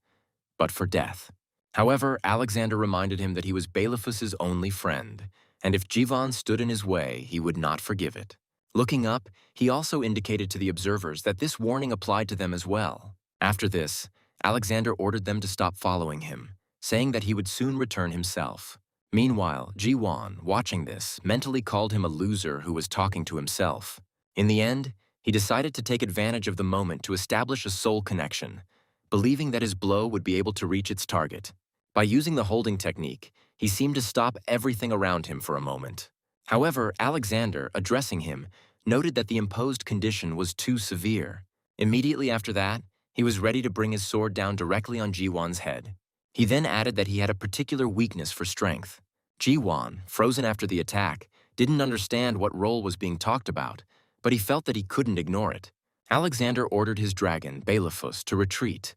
Speaker 1: but for death. However, Alexander reminded him that he was Bailiffus's only friend, and if Jivan stood in his way, he would not forgive it. Looking up, he also indicated to the observers that this warning applied to them as well. After this, Alexander ordered them to stop following him, saying that he would soon return himself. Meanwhile, Jiwan, watching this, mentally called him a loser who was talking to himself. In the end, he decided to take advantage of the moment to establish a soul connection, believing that his blow would be able to reach its target. By using the holding technique, he seemed to stop everything around him for a moment. However, Alexander, addressing him, noted that the imposed condition was too severe. Immediately after that, he was ready to bring his sword down directly on Jiwon's head. He then added that he had a particular weakness for strength. Jiwon, frozen after the attack, didn't understand what role was being talked about, but he felt that he couldn't ignore it. Alexander ordered his dragon, Balefus, to retreat.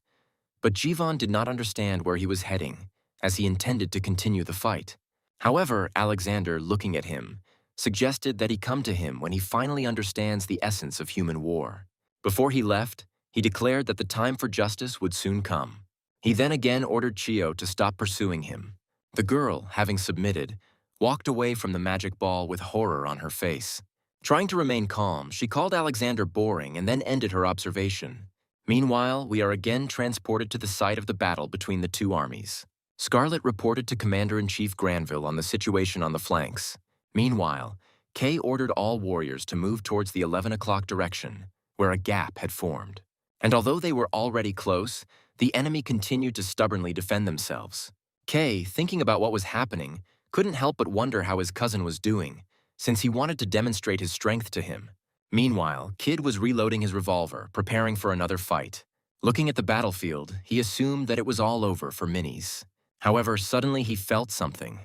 Speaker 1: But Jiwon did not understand where he was heading, as he intended to continue the fight. However, Alexander, looking at him, suggested that he come to him when he finally understands the essence of human war. Before he left, he declared that the time for justice would soon come. He then again ordered Chio to stop pursuing him. The girl, having submitted, walked away from the magic ball with horror on her face. Trying to remain calm, she called Alexander boring and then ended her observation. Meanwhile, we are again transported to the site of the battle between the two armies. Scarlet reported to Commander-in-Chief Granville on the situation on the flanks. Meanwhile, Kay ordered all warriors to move towards the 11 o'clock direction, where a gap had formed. And although they were already close, the enemy continued to stubbornly defend themselves. Kay, thinking about what was happening, couldn't help but wonder how his cousin was doing, since he wanted to demonstrate his strength to him. Meanwhile, Kid was reloading his revolver, preparing for another fight. Looking at the battlefield, he assumed that it was all over for minis. However, suddenly he felt something.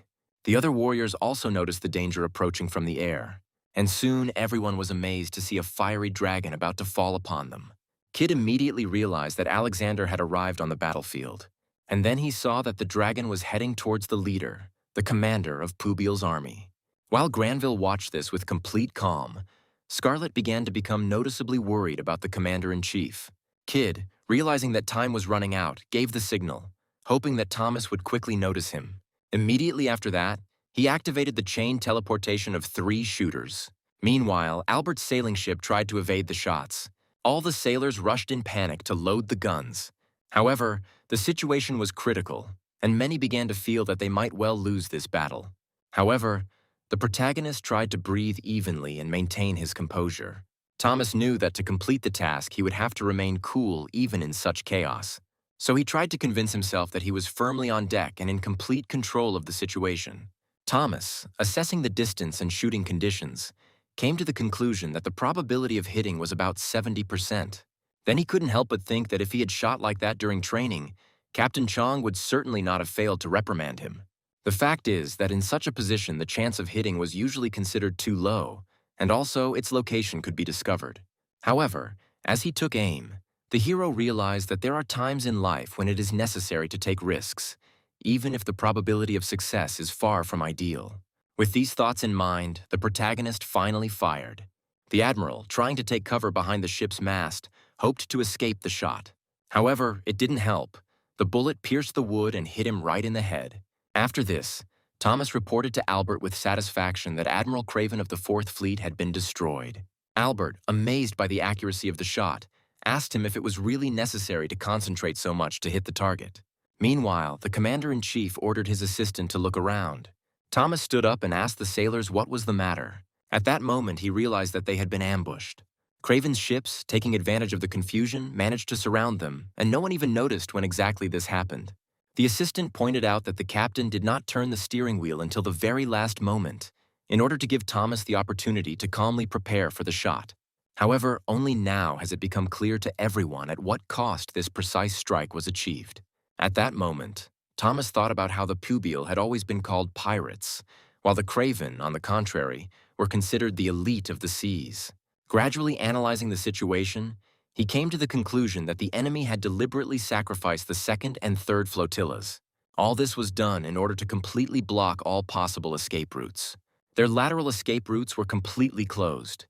Speaker 1: The other warriors also noticed the danger approaching from the air, and soon everyone was amazed to see a fiery dragon about to fall upon them. Kid immediately realized that Alexander had arrived on the battlefield, and then he saw that the dragon was heading towards the leader, the commander of Pubil's army. While Granville watched this with complete calm, Scarlet began to become noticeably worried about the commander-in-chief. Kid, realizing that time was running out, gave the signal, hoping that Thomas would quickly notice him. Immediately after that, he activated the chain teleportation of 3 shooters. Meanwhile, Albert's sailing ship tried to evade the shots. All the sailors rushed in panic to load the guns. However, the situation was critical, and many began to feel that they might well lose this battle. However, the protagonist tried to breathe evenly and maintain his composure. Thomas knew that to complete the task, he would have to remain cool even in such chaos. So he tried to convince himself that he was firmly on deck and in complete control of the situation. Thomas, assessing the distance and shooting conditions, came to the conclusion that the probability of hitting was about 70%. Then he couldn't help but think that if he had shot like that during training, Captain Chong would certainly not have failed to reprimand him. The fact is that in such a position, the chance of hitting was usually considered too low, and also its location could be discovered. However, as he took aim, the hero realized that there are times in life when it is necessary to take risks, even if the probability of success is far from ideal. With these thoughts in mind, the protagonist finally fired. The admiral, trying to take cover behind the ship's mast, hoped to escape the shot. However, it didn't help. The bullet pierced the wood and hit him right in the head. After this, Thomas reported to Albert with satisfaction that Admiral Craven of the 4th Fleet had been destroyed. Albert, amazed by the accuracy of the shot, asked him if it was really necessary to concentrate so much to hit the target. Meanwhile, the commander-in-chief ordered his assistant to look around. Thomas stood up and asked the sailors what was the matter. At that moment, he realized that they had been ambushed. Craven's ships, taking advantage of the confusion, managed to surround them, and no one even noticed when exactly this happened. The assistant pointed out that the captain did not turn the steering wheel until the very last moment, in order to give Thomas the opportunity to calmly prepare for the shot. However, only now has it become clear to everyone at what cost this precise strike was achieved. At that moment, Thomas thought about how the Pubil had always been called pirates, while the Craven, on the contrary, were considered the elite of the seas. Gradually analyzing the situation, he came to the conclusion that the enemy had deliberately sacrificed the 2nd and 3rd flotillas. All this was done in order to completely block all possible escape routes. Their lateral escape routes were completely closed,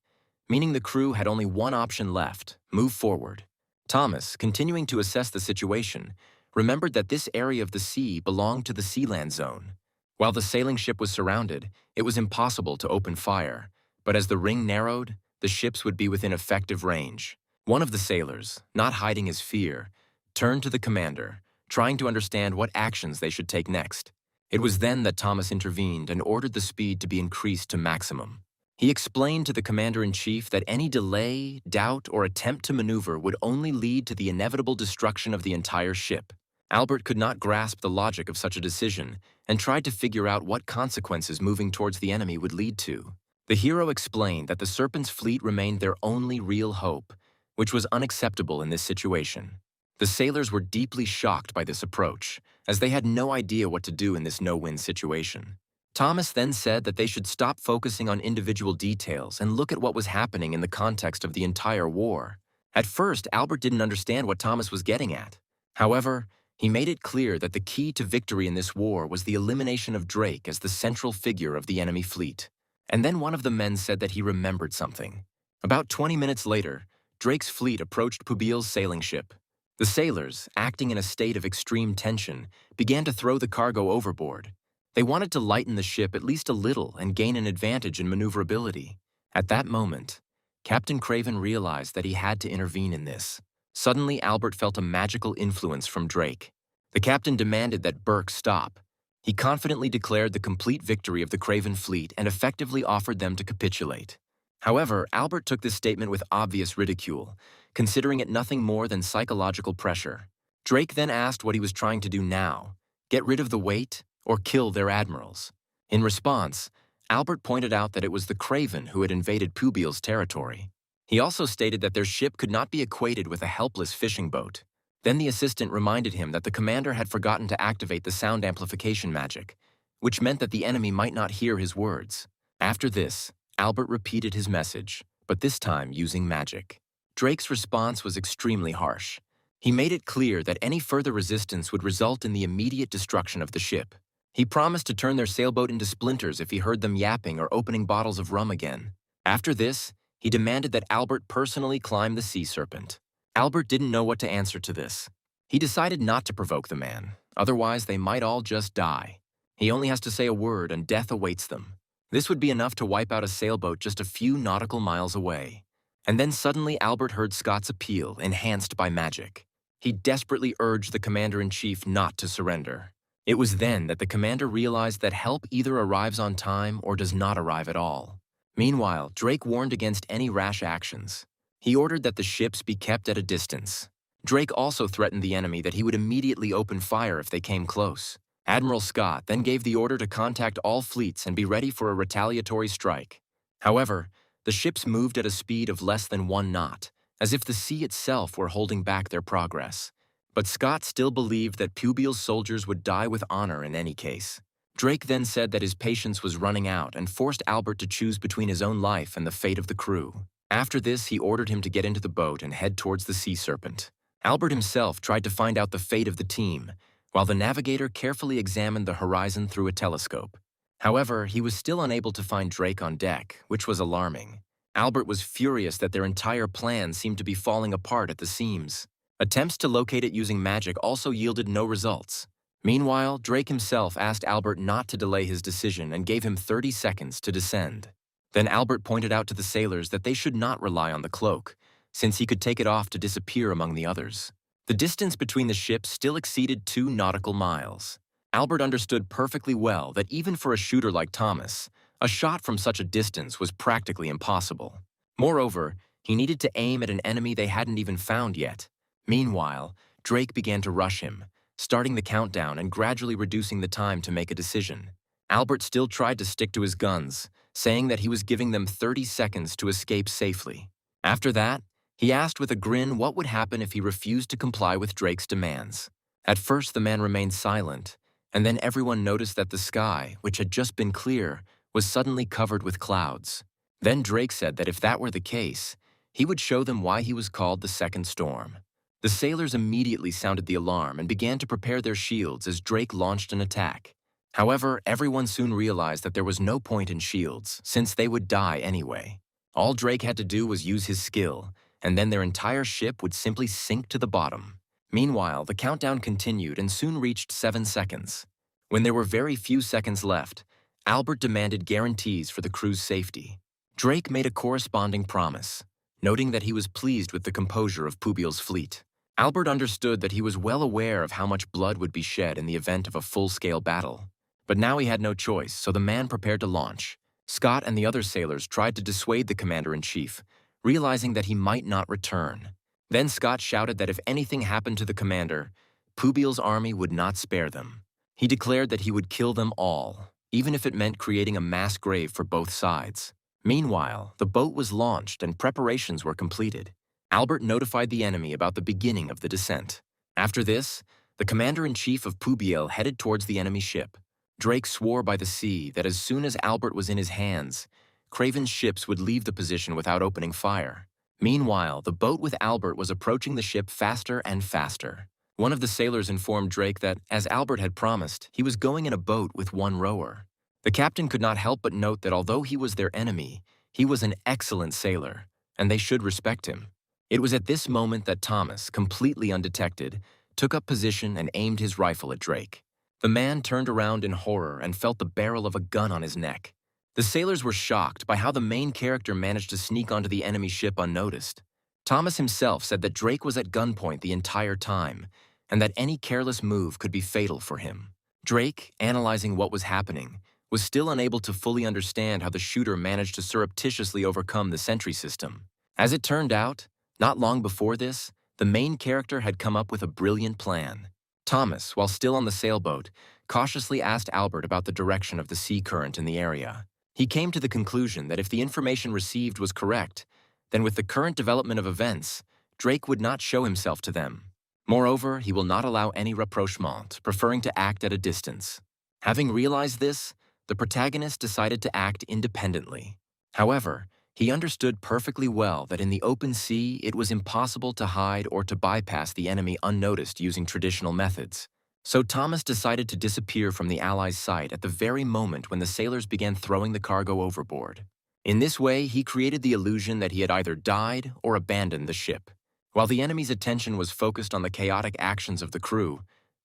Speaker 1: meaning the crew had only one option left: move forward. Thomas, continuing to assess the situation, remembered that this area of the sea belonged to the Sealand Zone. While the sailing ship was surrounded, it was impossible to open fire, but as the ring narrowed, the ships would be within effective range. One of the sailors, not hiding his fear, turned to the commander, trying to understand what actions they should take next. It was then that Thomas intervened and ordered the speed to be increased to maximum. He explained to the commander-in-chief that any delay, doubt, or attempt to maneuver would only lead to the inevitable destruction of the entire ship. Albert could not grasp the logic of such a decision and tried to figure out what consequences moving towards the enemy would lead to. The hero explained that the Serpent's fleet remained their only real hope, which was unacceptable in this situation. The sailors were deeply shocked by this approach, as they had no idea what to do in this no-win situation. Thomas then said that they should stop focusing on individual details and look at what was happening in the context of the entire war. At first, Albert didn't understand what Thomas was getting at. However, he made it clear that the key to victory in this war was the elimination of Drake as the central figure of the enemy fleet. And then one of the men said that he remembered something. About 20 minutes later, Drake's fleet approached Pubil's sailing ship. The sailors, acting in a state of extreme tension, began to throw the cargo overboard. They wanted to lighten the ship at least a little and gain an advantage in maneuverability. At that moment, Captain Craven realized that he had to intervene in this. Suddenly, Albert felt a magical influence from Drake. The captain demanded that Burke stop. He confidently declared the complete victory of the Craven fleet and effectively offered them to capitulate. However, Albert took this statement with obvious ridicule, considering it nothing more than psychological pressure. Drake then asked what he was trying to do now: get rid of the weight or kill their admirals. In response, Albert pointed out that it was the Craven who had invaded Pubil's territory. He also stated that their ship could not be equated with a helpless fishing boat. Then the assistant reminded him that the commander had forgotten to activate the sound amplification magic, which meant that the enemy might not hear his words. After this, Albert repeated his message, but this time using magic. Drake's response was extremely harsh. He made it clear that any further resistance would result in the immediate destruction of the ship. He promised to turn their sailboat into splinters if he heard them yapping or opening bottles of rum again. After this, he demanded that Albert personally climb the sea serpent. Albert didn't know what to answer to this. He decided not to provoke the man, otherwise they might all just die. He only has to say a word and death awaits them. This would be enough to wipe out a sailboat just a few nautical miles away. And then suddenly Albert heard Scott's appeal, enhanced by magic. He desperately urged the commander-in-chief not to surrender. It was then that the commander realized that help either arrives on time or does not arrive at all. Meanwhile, Drake warned against any rash actions. He ordered that the ships be kept at a distance. Drake also threatened the enemy that he would immediately open fire if they came close. Admiral Scott then gave the order to contact all fleets and be ready for a retaliatory strike. However, the ships moved at a speed of less than 1 knot, as if the sea itself were holding back their progress. But Scott still believed that Pubil's soldiers would die with honor in any case. Drake then said that his patience was running out and forced Albert to choose between his own life and the fate of the crew. After this, he ordered him to get into the boat and head towards the sea serpent. Albert himself tried to find out the fate of the team, while the navigator carefully examined the horizon through a telescope. However, he was still unable to find Drake on deck, which was alarming. Albert was furious that their entire plan seemed to be falling apart at the seams. Attempts to locate it using magic also yielded no results. Meanwhile, Drake himself asked Albert not to delay his decision and gave him 30 seconds to descend. Then Albert pointed out to the sailors that they should not rely on the cloak, since he could take it off to disappear among the others. The distance between the ships still exceeded 2 nautical miles. Albert understood perfectly well that even for a shooter like Thomas, a shot from such a distance was practically impossible. Moreover, he needed to aim at an enemy they hadn't even found yet. Meanwhile, Drake began to rush him, starting the countdown and gradually reducing the time to make a decision. Albert still tried to stick to his guns, saying that he was giving them 30 seconds to escape safely. After that, he asked with a grin what would happen if he refused to comply with Drake's demands. At first, the man remained silent, and then everyone noticed that the sky, which had just been clear, was suddenly covered with clouds. Then Drake said that if that were the case, he would show them why he was called the Second Storm. The sailors immediately sounded the alarm and began to prepare their shields as Drake launched an attack. However, everyone soon realized that there was no point in shields, since they would die anyway. All Drake had to do was use his skill, and then their entire ship would simply sink to the bottom. Meanwhile, the countdown continued and soon reached 7 seconds. When there were very few seconds left, Albert demanded guarantees for the crew's safety. Drake made a corresponding promise, noting that he was pleased with the composure of Pubil's fleet. Albert understood that he was well aware of how much blood would be shed in the event of a full-scale battle. But now he had no choice, so the man prepared to launch. Scott and the other sailors tried to dissuade the commander-in-chief, realizing that he might not return. Then Scott shouted that if anything happened to the commander, Pubiel's army would not spare them. He declared that he would kill them all, even if it meant creating a mass grave for both sides. Meanwhile, the boat was launched and preparations were completed. Albert notified the enemy about the beginning of the descent. After this, the commander-in-chief of Pubiel headed towards the enemy ship. Drake swore by the sea that as soon as Albert was in his hands, Craven's ships would leave the position without opening fire. Meanwhile, the boat with Albert was approaching the ship faster and faster. One of the sailors informed Drake that, as Albert had promised, he was going in a boat with one rower. The captain could not help but note that although he was their enemy, he was an excellent sailor, and they should respect him. It was at this moment that Thomas, completely undetected, took up position and aimed his rifle at Drake. The man turned around in horror and felt the barrel of a gun on his neck. The sailors were shocked by how the main character managed to sneak onto the enemy ship unnoticed. Thomas himself said that Drake was at gunpoint the entire time, and that any careless move could be fatal for him. Drake, analyzing what was happening, was still unable to fully understand how the shooter managed to surreptitiously overcome the sentry system. As it turned out, not long before this, the main character had come up with a brilliant plan. Thomas, while still on the sailboat, cautiously asked Albert about the direction of the sea current in the area. He came to the conclusion that if the information received was correct, then with the current development of events, Drake would not show himself to them. Moreover, he will not allow any rapprochement, preferring to act at a distance. Having realized this, the protagonist decided to act independently. However, he understood perfectly well that in the open sea it was impossible to hide or to bypass the enemy unnoticed using traditional methods. So Thomas decided to disappear from the Allies' sight at the very moment when the sailors began throwing the cargo overboard. In this way, he created the illusion that he had either died or abandoned the ship. While the enemy's attention was focused on the chaotic actions of the crew,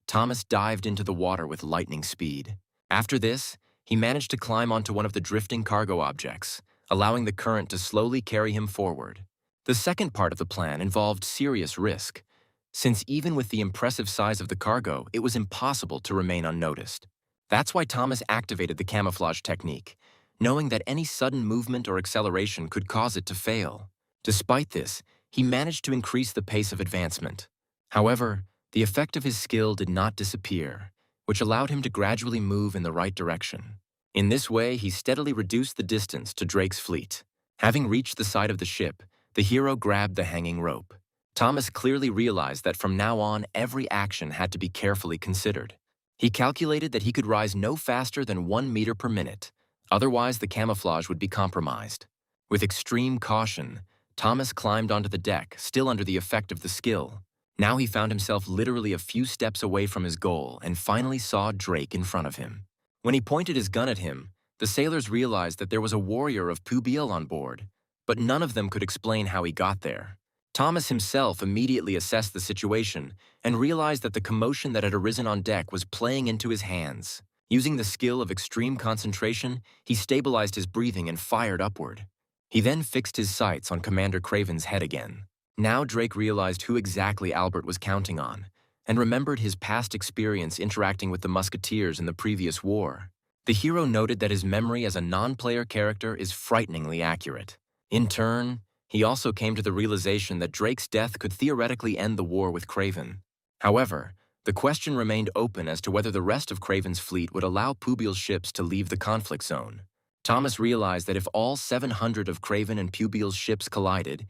Speaker 1: Thomas dived into the water with lightning speed. After this, he managed to climb onto one of the drifting cargo objects, allowing the current to slowly carry him forward. The second part of the plan involved serious risk, since even with the impressive size of the cargo, it was impossible to remain unnoticed. That's why Thomas activated the camouflage technique, knowing that any sudden movement or acceleration could cause it to fail. Despite this, he managed to increase the pace of advancement. However, the effect of his skill did not disappear, which allowed him to gradually move in the right direction. In this way, he steadily reduced the distance to Drake's fleet. Having reached the side of the ship, the hero grabbed the hanging rope. Thomas clearly realized that from now on, every action had to be carefully considered. He calculated that he could rise no faster than 1 meter per minute, otherwise the camouflage would be compromised. With extreme caution, Thomas climbed onto the deck, still under the effect of the skill. Now he found himself literally a few steps away from his goal and finally saw Drake in front of him. When he pointed his gun at him, the sailors realized that there was a warrior of Pubiel on board, but none of them could explain how he got there. Thomas himself immediately assessed the situation and realized that the commotion that had arisen on deck was playing into his hands. Using the skill of extreme concentration, he stabilized his breathing and fired upward. He then fixed his sights on Commander Craven's head again. Now Drake realized who exactly Albert was counting on, and remembered his past experience interacting with the musketeers in the previous war. The hero noted that his memory as a non-player character is frighteningly accurate. In turn, he also came to the realization that Drake's death could theoretically end the war with Craven. However, the question remained open as to whether the rest of Craven's fleet would allow Pubiel's ships to leave the conflict zone. Thomas realized that if all 700 of Craven and Pubiel's ships collided,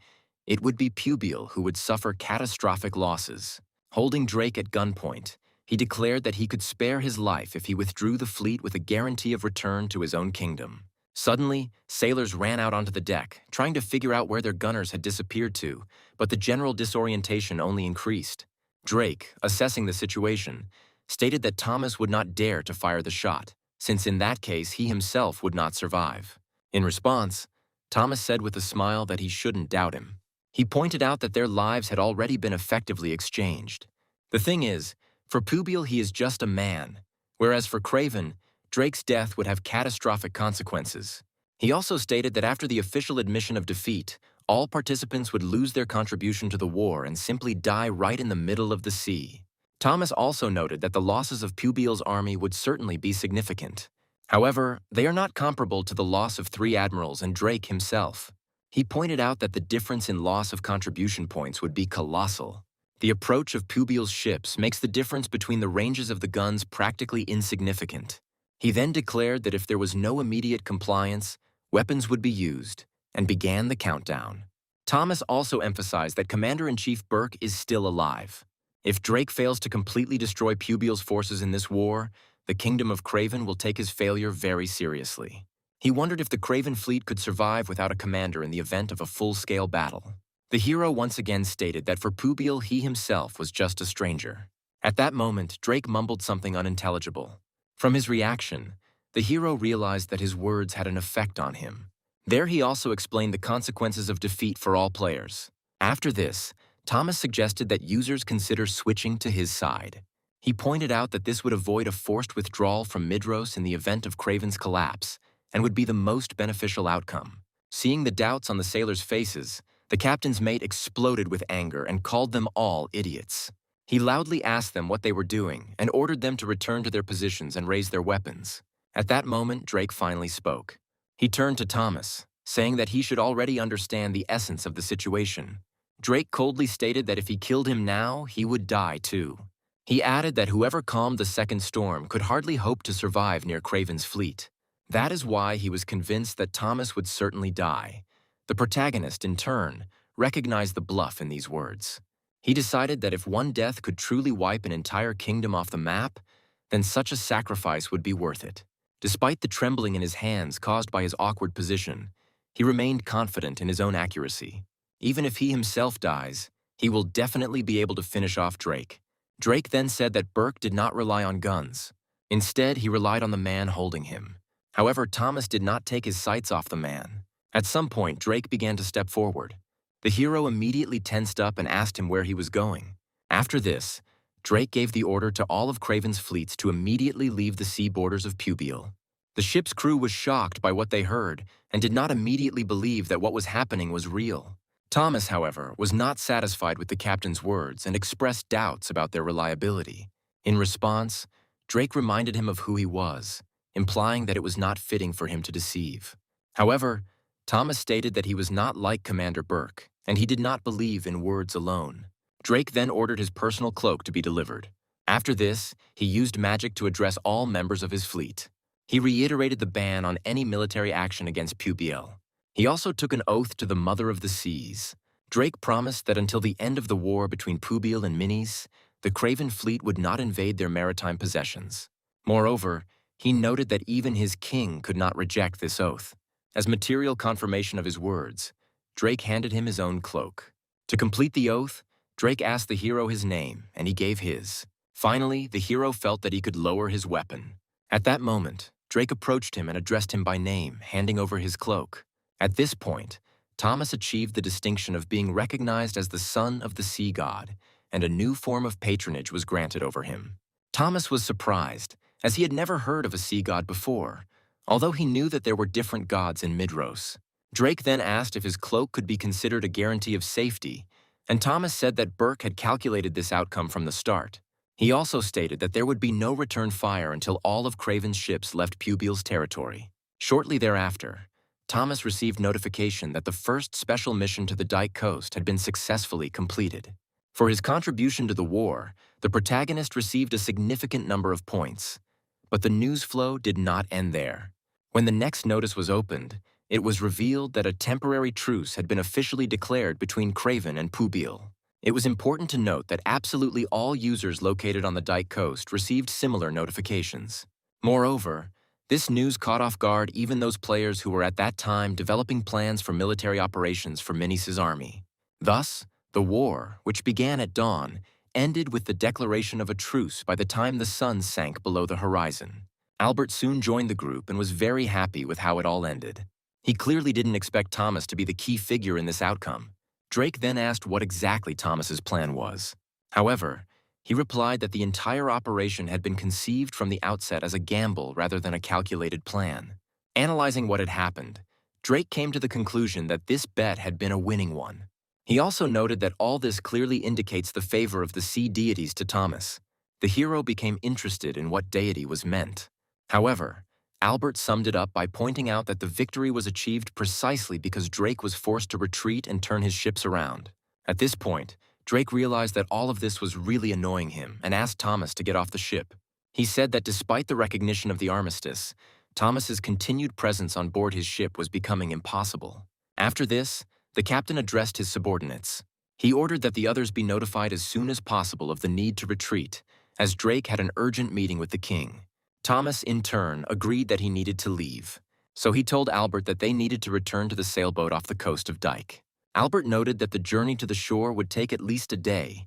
Speaker 1: it would be Pubiel who would suffer catastrophic losses. Holding Drake at gunpoint, he declared that he could spare his life if he withdrew the fleet with a guarantee of return to his own kingdom. Suddenly, sailors ran out onto the deck, trying to figure out where their gunners had disappeared to, but the general disorientation only increased. Drake, assessing the situation, stated that Thomas would not dare to fire the shot, since in that case he himself would not survive. In response, Thomas said with a smile that he shouldn't doubt him. He pointed out that their lives had already been effectively exchanged. The thing is, for Pubiel he is just a man, whereas for Craven, Drake's death would have catastrophic consequences. He also stated that after the official admission of defeat, all participants would lose their contribution to the war and simply die right in the middle of the sea. Thomas also noted that the losses of Pubiel's army would certainly be significant. However, they are not comparable to the loss of 3 admirals and Drake himself. He pointed out that the difference in loss of contribution points would be colossal. The approach of Pubiel's ships makes the difference between the ranges of the guns practically insignificant. He then declared that if there was no immediate compliance, weapons would be used, and began the countdown. Thomas also emphasized that Commander-in-Chief Burke is still alive. If Drake fails to completely destroy Pubiel's forces in this war, the Kingdom of Craven will take his failure very seriously. He wondered if the Craven fleet could survive without a commander in the event of a full-scale battle. The hero once again stated that for Pubiel, he himself was just a stranger. At that moment, Drake mumbled something unintelligible. From his reaction, the hero realized that his words had an effect on him. There he also explained the consequences of defeat for all players. After this, Thomas suggested that users consider switching to his side. He pointed out that this would avoid a forced withdrawal from Midros in the event of Craven's collapse, and would be the most beneficial outcome. Seeing the doubts on the sailors' faces, the captain's mate exploded with anger and called them all idiots. He loudly asked them what they were doing and ordered them to return to their positions and raise their weapons. At that moment, Drake finally spoke. He turned to Thomas, saying that he should already understand the essence of the situation. Drake coldly stated that if he killed him now, he would die too. He added that whoever calmed the second storm could hardly hope to survive near Craven's fleet. That is why he was convinced that Thomas would certainly die. The protagonist, in turn, recognized the bluff in these words. He decided that if one death could truly wipe an entire kingdom off the map, then such a sacrifice would be worth it. Despite the trembling in his hands caused by his awkward position, he remained confident in his own accuracy. Even if he himself dies, he will definitely be able to finish off Drake. Drake then said that Burke did not rely on guns. Instead, he relied on the man holding him. However, Thomas did not take his sights off the man. At some point, Drake began to step forward. The hero immediately tensed up and asked him where he was going. After this, Drake gave the order to all of Craven's fleets to immediately leave the sea borders of Pubiel. The ship's crew was shocked by what they heard and did not immediately believe that what was happening was real. Thomas, however, was not satisfied with the captain's words and expressed doubts about their reliability. In response, Drake reminded him of who he was, implying that it was not fitting for him to deceive. However, Thomas stated that he was not like Commander Burke, and he did not believe in words alone. Drake then ordered his personal cloak to be delivered. After this, he used magic to address all members of his fleet. He reiterated the ban on any military action against Pubiel. He also took an oath to the Mother of the Seas. Drake promised that until the end of the war between Pubiel and Minis, the Craven fleet would not invade their maritime possessions. Moreover, he noted that even his king could not reject this oath. As material confirmation of his words, Drake handed him his own cloak. To complete the oath, Drake asked the hero his name, and he gave his. Finally, the hero felt that he could lower his weapon. At that moment, Drake approached him and addressed him by name, handing over his cloak. At this point, Thomas achieved the distinction of being recognized as the son of the sea god, and a new form of patronage was granted over him. Thomas was surprised, as he had never heard of a sea god before, although he knew that there were different gods in Midros. Drake then asked if his cloak could be considered a guarantee of safety, and Thomas said that Burke had calculated this outcome from the start. He also stated that there would be no return fire until all of Craven's ships left Pubiel's territory. Shortly thereafter, Thomas received notification that the first special mission to the Dyke Coast had been successfully completed. For his contribution to the war, the protagonist received a significant number of points. But the news flow did not end there. When the next notice was opened, it was revealed that a temporary truce had been officially declared between Craven and Pubiel. It was important to note that absolutely all users located on the Dyke Coast received similar notifications. Moreover, this news caught off guard even those players who were at that time developing plans for military operations for Minis' army. Thus, the war, which began at dawn, ended with the declaration of a truce by the time the sun sank below the horizon. Albert soon joined the group and was very happy with how it all ended. He clearly didn't expect Thomas to be the key figure in this outcome. Drake then asked what exactly Thomas's plan was. However, he replied that the entire operation had been conceived from the outset as a gamble rather than a calculated plan. Analyzing what had happened, Drake came to the conclusion that this bet had been a winning one. He also noted that all this clearly indicates the favor of the sea deities to Thomas. The hero became interested in what deity was meant. However, Albert summed it up by pointing out that the victory was achieved precisely because Drake was forced to retreat and turn his ships around. At this point, Drake realized that all of this was really annoying him and asked Thomas to get off the ship. He said that despite the recognition of the armistice, Thomas's continued presence on board his ship was becoming impossible. After this, the captain addressed his subordinates. He ordered that the others be notified as soon as possible of the need to retreat, as Drake had an urgent meeting with the king. Thomas, in turn, agreed that he needed to leave, so he told Albert that they needed to return to the sailboat off the coast of Dyke. Albert noted that the journey to the shore would take at least a day,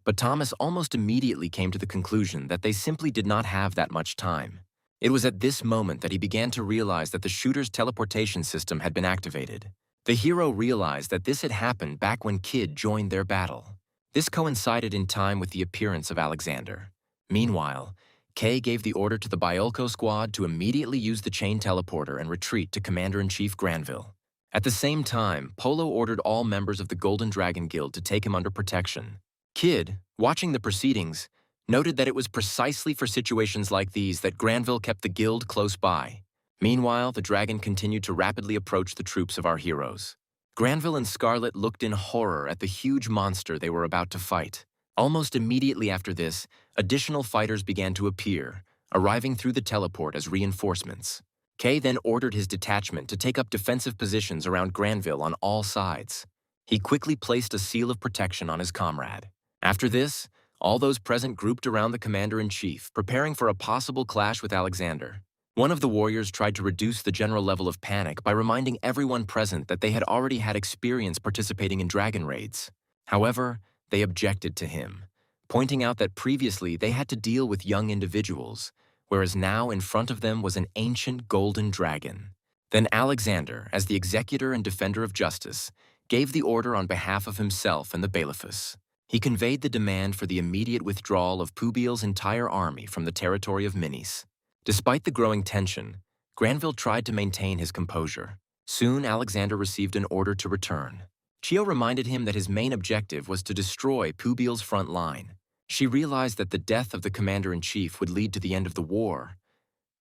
Speaker 1: but Thomas almost immediately came to the conclusion that they simply did not have that much time. It was at this moment that he began to realize that the shooter's teleportation system had been activated. The hero realized that this had happened back when Kid joined their battle. This coincided in time with the appearance of Alexander. Meanwhile, Kay gave the order to the Biolko squad to immediately use the chain teleporter and retreat to Commander-in-Chief Granville. At the same time, Polo ordered all members of the Golden Dragon Guild to take him under protection. Kid, watching the proceedings, noted that it was precisely for situations like these that Granville kept the guild close by. Meanwhile, the dragon continued to rapidly approach the troops of our heroes. Granville and Scarlet looked in horror at the huge monster they were about to fight. Almost immediately after this, additional fighters began to appear, arriving through the teleport as reinforcements. Kay then ordered his detachment to take up defensive positions around Granville on all sides. He quickly placed a seal of protection on his comrade. After this, all those present grouped around the commander-in-chief, preparing for a possible clash with Alexander. One of the warriors tried to reduce the general level of panic by reminding everyone present that they had already had experience participating in dragon raids. However, they objected to him, pointing out that previously they had to deal with young individuals, whereas now in front of them was an ancient golden dragon. Then Alexander, as the executor and defender of justice, gave the order on behalf of himself and the bailiffess. He conveyed the demand for the immediate withdrawal of Pubiel's entire army from the territory of Minis. Despite the growing tension, Granville tried to maintain his composure. Soon, Alexander received an order to return. Chio reminded him that his main objective was to destroy Pubiel's front line. She realized that the death of the commander-in-chief would lead to the end of the war,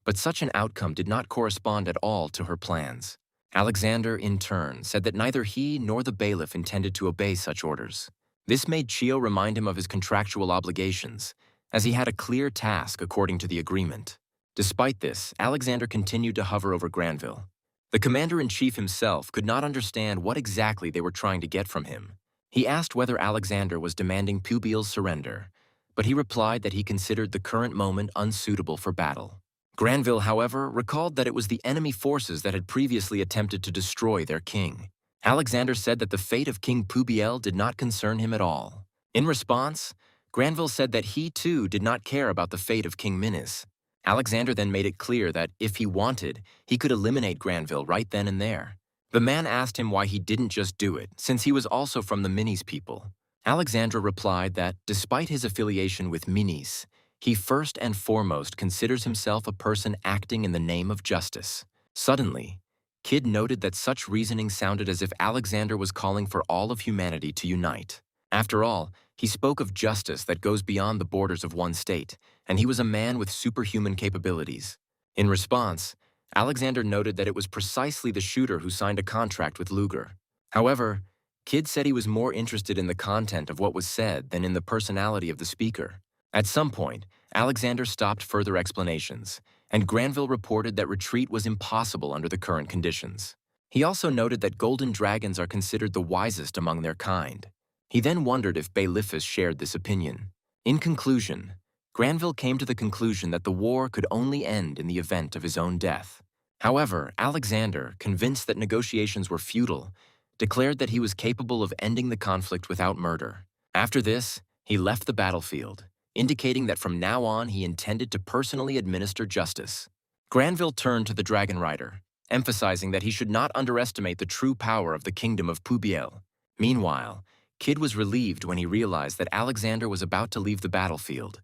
Speaker 1: but such an outcome did not correspond at all to her plans. Alexander, in turn, said that neither he nor the bailiff intended to obey such orders. This made Chio remind him of his contractual obligations, as he had a clear task according to the agreement. Despite this, Alexander continued to hover over Granville. The commander-in-chief himself could not understand what exactly they were trying to get from him. He asked whether Alexander was demanding Pubiel's surrender, but he replied that he considered the current moment unsuitable for battle. Granville, however, recalled that it was the enemy forces that had previously attempted to destroy their king. Alexander said that the fate of King Pubiel did not concern him at all. In response, Granville said that he too did not care about the fate of King Minis. Alexander then made it clear that, if he wanted, he could eliminate Granville right then and there. The man asked him why he didn't just do it, since he was also from the Minis people. Alexandra replied that, despite his affiliation with Minis, he first and foremost considers himself a person acting in the name of justice. Suddenly, Kid noted that such reasoning sounded as if Alexander was calling for all of humanity to unite. After all, he spoke of justice that goes beyond the borders of one state, and he was a man with superhuman capabilities. In response, Alexander noted that it was precisely the shooter who signed a contract with Luger. However, Kid said he was more interested in the content of what was said than in the personality of the speaker. At some point, Alexander stopped further explanations, and Granville reported that retreat was impossible under the current conditions. He also noted that golden dragons are considered the wisest among their kind. He then wondered if Bailiffus shared this opinion. In conclusion, Granville came to the conclusion that the war could only end in the event of his own death. However, Alexander, convinced that negotiations were futile, declared that he was capable of ending the conflict without murder. After this, he left the battlefield, indicating that from now on he intended to personally administer justice. Granville turned to the Dragon Rider, emphasizing that he should not underestimate the true power of the kingdom of Pubiel. Meanwhile, Kid was relieved when he realized that Alexander was about to leave the battlefield,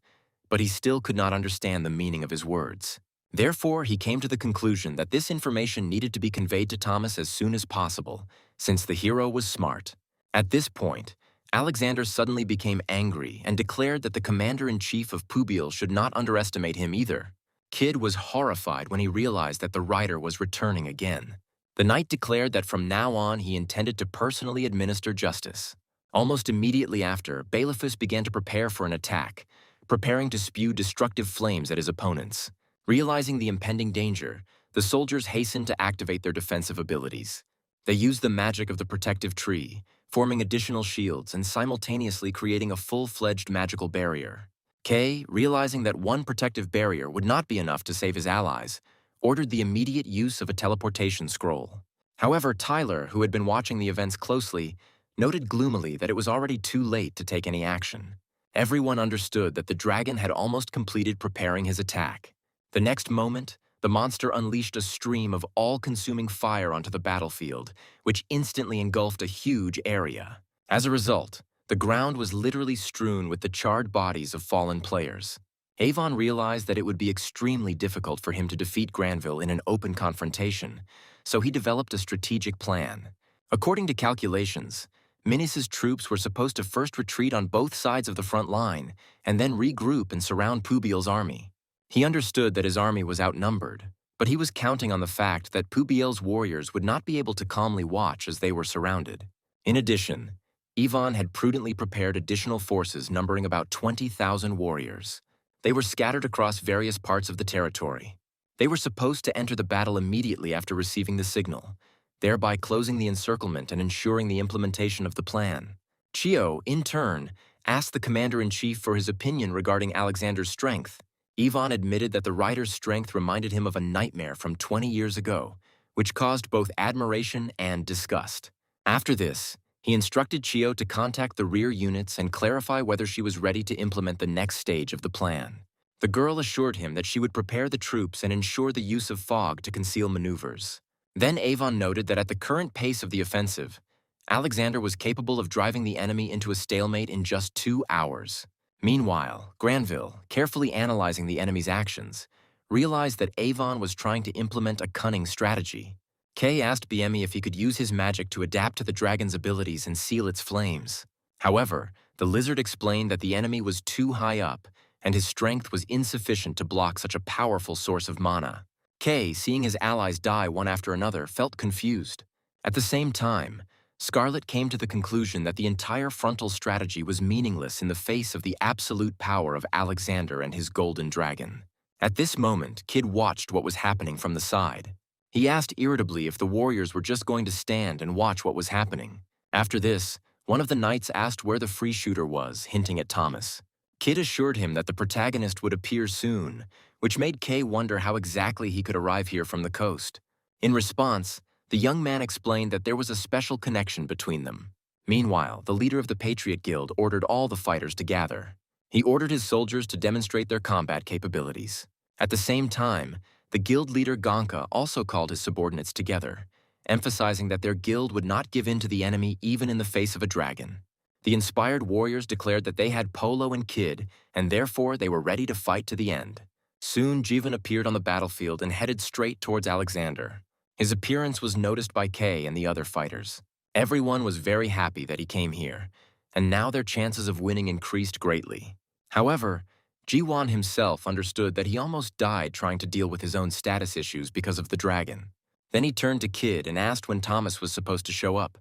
Speaker 1: but he still could not understand the meaning of his words. Therefore, he came to the conclusion that this information needed to be conveyed to Thomas as soon as possible, since the hero was smart. At this point, Alexander suddenly became angry and declared that the commander-in-chief of Pubiel should not underestimate him either. Kid was horrified when he realized that the rider was returning again. The knight declared that from now on he intended to personally administer justice. Almost immediately after, Bailiffus began to prepare for an attack, preparing to spew destructive flames at his opponents. Realizing the impending danger, the soldiers hastened to activate their defensive abilities. They used the magic of the protective tree, forming additional shields and simultaneously creating a full-fledged magical barrier. Kay, realizing that one protective barrier would not be enough to save his allies, ordered the immediate use of a teleportation scroll. However, Tyler, who had been watching the events closely, noted gloomily that it was already too late to take any action. Everyone understood that the dragon had almost completed preparing his attack. The next moment, the monster unleashed a stream of all-consuming fire onto the battlefield, which instantly engulfed a huge area. As a result, the ground was literally strewn with the charred bodies of fallen players. Avon realized that it would be extremely difficult for him to defeat Granville in an open confrontation, so he developed a strategic plan. According to calculations, Minis's troops were supposed to first retreat on both sides of the front line and then regroup and surround Pubiel's army. He understood that his army was outnumbered, but he was counting on the fact that Pubiel's warriors would not be able to calmly watch as they were surrounded. In addition, Ivan had prudently prepared additional forces numbering about 20,000 warriors. They were scattered across various parts of the territory. They were supposed to enter the battle immediately after receiving the signal, thereby closing the encirclement and ensuring the implementation of the plan. Chio, in turn, asked the commander-in-chief for his opinion regarding Alexander's strength. Ivan admitted that the rider's strength reminded him of a nightmare from 20 years ago, which caused both admiration and disgust. After this, he instructed Chio to contact the rear units and clarify whether she was ready to implement the next stage of the plan. The girl assured him that she would prepare the troops and ensure the use of fog to conceal maneuvers. Then Avon noted that at the current pace of the offensive, Alexander was capable of driving the enemy into a stalemate in just 2 hours. Meanwhile, Granville, carefully analyzing the enemy's actions, realized that Avon was trying to implement a cunning strategy. Kay asked Biemi if he could use his magic to adapt to the dragon's abilities and seal its flames. However, the lizard explained that the enemy was too high up, and his strength was insufficient to block such a powerful source of mana. Kay, seeing his allies die one after another, felt confused. At the same time, Scarlet came to the conclusion that the entire frontal strategy was meaningless in the face of the absolute power of Alexander and his golden dragon. At this moment, Kid watched what was happening from the side. He asked irritably if the warriors were just going to stand and watch what was happening. After this, one of the knights asked where the free shooter was, hinting at Thomas. Kid assured him that the protagonist would appear soon, which made Kay wonder how exactly he could arrive here from the coast. In response, the young man explained that there was a special connection between them. Meanwhile, the leader of the Patriot Guild ordered all the fighters to gather. He ordered his soldiers to demonstrate their combat capabilities. At the same time, the guild leader Gonka also called his subordinates together, emphasizing that their guild would not give in to the enemy even in the face of a dragon. The inspired warriors declared that they had Polo and Kid, and therefore they were ready to fight to the end. Soon, Jivan appeared on the battlefield and headed straight towards Alexander. His appearance was noticed by Kay and the other fighters. Everyone was very happy that he came here, and now their chances of winning increased greatly. However, Jiwan himself understood that he almost died trying to deal with his own status issues because of the dragon. Then he turned to Kid and asked when Thomas was supposed to show up.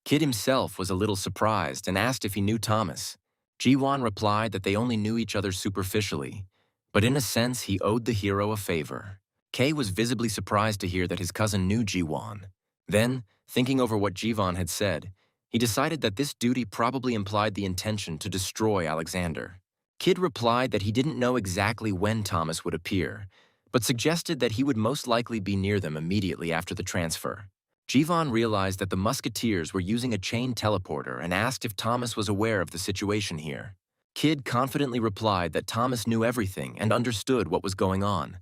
Speaker 1: Kid himself was a little surprised and asked if he knew Thomas. Jiwan replied that they only knew each other superficially, but in a sense he owed the hero a favor. Kay was visibly surprised to hear that his cousin knew Jiwan. Then, thinking over what Jivan had said, he decided that this duty probably implied the intention to destroy Alexander. Kid replied that he didn't know exactly when Thomas would appear, but suggested that he would most likely be near them immediately after the transfer. Jivan realized that the musketeers were using a chain teleporter and asked if Thomas was aware of the situation here. Kid confidently replied that Thomas knew everything and understood what was going on,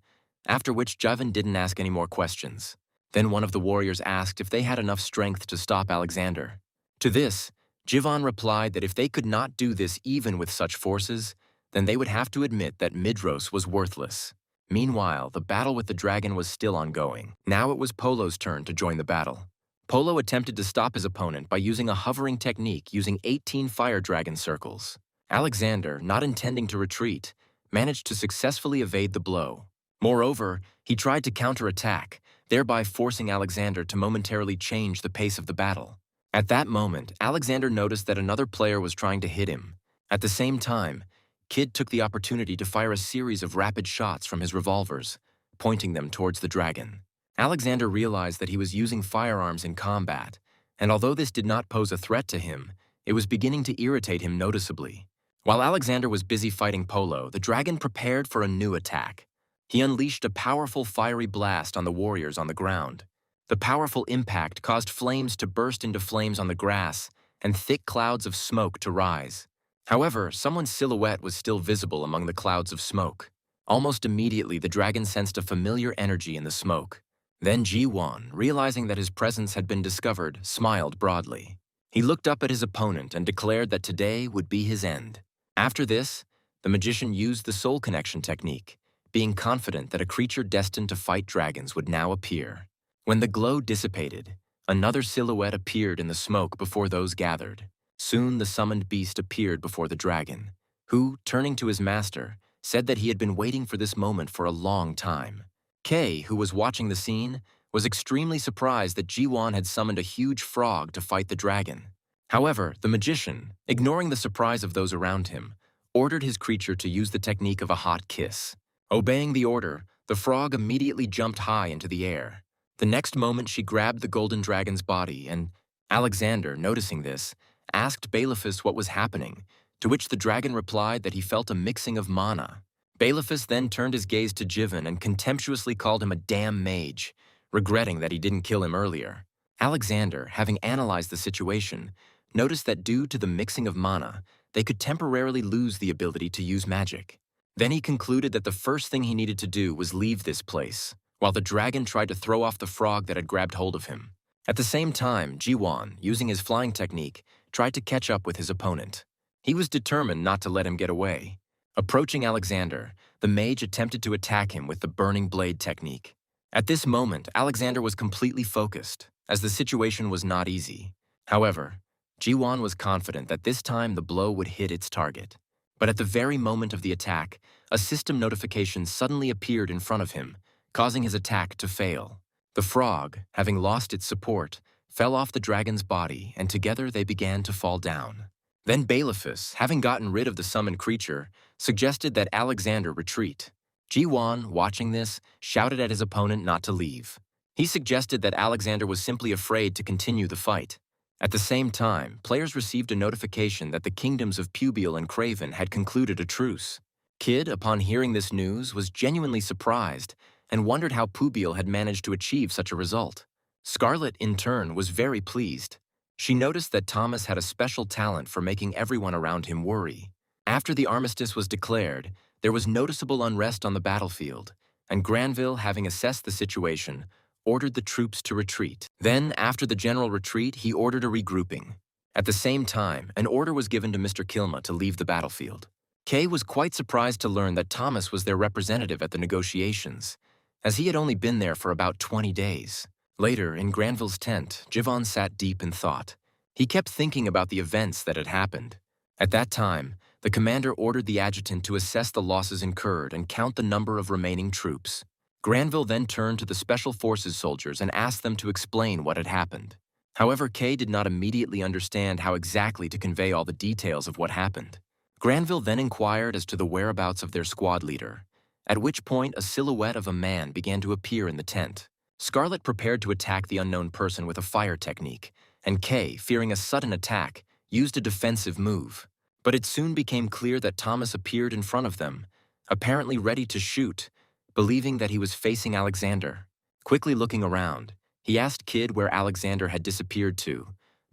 Speaker 1: after which Jivan didn't ask any more questions. Then one of the warriors asked if they had enough strength to stop Alexander. To this, Jivan replied that if they could not do this even with such forces, then they would have to admit that Midros was worthless. Meanwhile, the battle with the dragon was still ongoing. Now it was Polo's turn to join the battle. Polo attempted to stop his opponent by using a hovering technique using 18 fire dragon circles. Alexander, not intending to retreat, managed to successfully evade the blow. Moreover, he tried to counterattack, thereby forcing Alexander to momentarily change the pace of the battle. At that moment, Alexander noticed that another player was trying to hit him. At the same time, Kid took the opportunity to fire a series of rapid shots from his revolvers, pointing them towards the dragon. Alexander realized that he was using firearms in combat, and although this did not pose a threat to him, it was beginning to irritate him noticeably. While Alexander was busy fighting Polo, the dragon prepared for a new attack. He unleashed a powerful fiery blast on the warriors on the ground. The powerful impact caused flames to burst into flames on the grass and thick clouds of smoke to rise. However, someone's silhouette was still visible among the clouds of smoke. Almost immediately, the dragon sensed a familiar energy in the smoke. Then Ji-won, realizing that his presence had been discovered, smiled broadly. He looked up at his opponent and declared that today would be his end. After this, the magician used the soul connection technique, being confident that a creature destined to fight dragons would now appear. When the glow dissipated, another silhouette appeared in the smoke before those gathered. Soon the summoned beast appeared before the dragon, who, turning to his master, said that he had been waiting for this moment for a long time. Kei, who was watching the scene, was extremely surprised that Ji-won had summoned a huge frog to fight the dragon. However, the magician, ignoring the surprise of those around him, ordered his creature to use the technique of a hot kiss. Obeying the order, the frog immediately jumped high into the air. The next moment she grabbed the golden dragon's body and, Alexander, noticing this, asked Bailiffus what was happening, to which the dragon replied that he felt a mixing of mana. Bailiffus then turned his gaze to Jivan and contemptuously called him a damn mage, regretting that he didn't kill him earlier. Alexander, having analyzed the situation, noticed that due to the mixing of mana, they could temporarily lose the ability to use magic. Then he concluded that the first thing he needed to do was leave this place, while the dragon tried to throw off the frog that had grabbed hold of him. At the same time, Ji-won, using his flying technique, tried to catch up with his opponent. He was determined not to let him get away. Approaching Alexander, the mage attempted to attack him with the burning blade technique. At this moment, Alexander was completely focused, as the situation was not easy. However, Ji-won was confident that this time the blow would hit its target. But at the very moment of the attack, a system notification suddenly appeared in front of him, causing his attack to fail. The frog, having lost its support, fell off the dragon's body, and together they began to fall down. Then Bailiffus, having gotten rid of the summoned creature, suggested that Alexander retreat. Ji-won, watching this, shouted at his opponent not to leave. He suggested that Alexander was simply afraid to continue the fight. At the same time, players received a notification that the kingdoms of Pubile and Craven had concluded a truce. Kid, upon hearing this news, was genuinely surprised and wondered how Pubile had managed to achieve such a result. Scarlet, in turn, was very pleased. She noticed that Thomas had a special talent for making everyone around him worry. After the armistice was declared, there was noticeable unrest on the battlefield, and Granville, having assessed the situation, ordered the troops to retreat. Then, after the general retreat, he ordered a regrouping. At the same time, an order was given to Mr. Kilma to leave the battlefield. Kay was quite surprised to learn that Thomas was their representative at the negotiations, as he had only been there for about 20 days. Later, in Granville's tent, Jivan sat deep in thought. He kept thinking about the events that had happened. At that time, the commander ordered the adjutant to assess the losses incurred and count the number of remaining troops. Granville then turned to the Special Forces soldiers and asked them to explain what had happened. However, Kay did not immediately understand how exactly to convey all the details of what happened. Granville then inquired as to the whereabouts of their squad leader, at which point a silhouette of a man began to appear in the tent. Scarlet prepared to attack the unknown person with a fire technique, and Kay, fearing a sudden attack, used a defensive move. But it soon became clear that Thomas appeared in front of them, apparently ready to shoot, believing that he was facing Alexander. Quickly looking around, he asked Kid where Alexander had disappeared to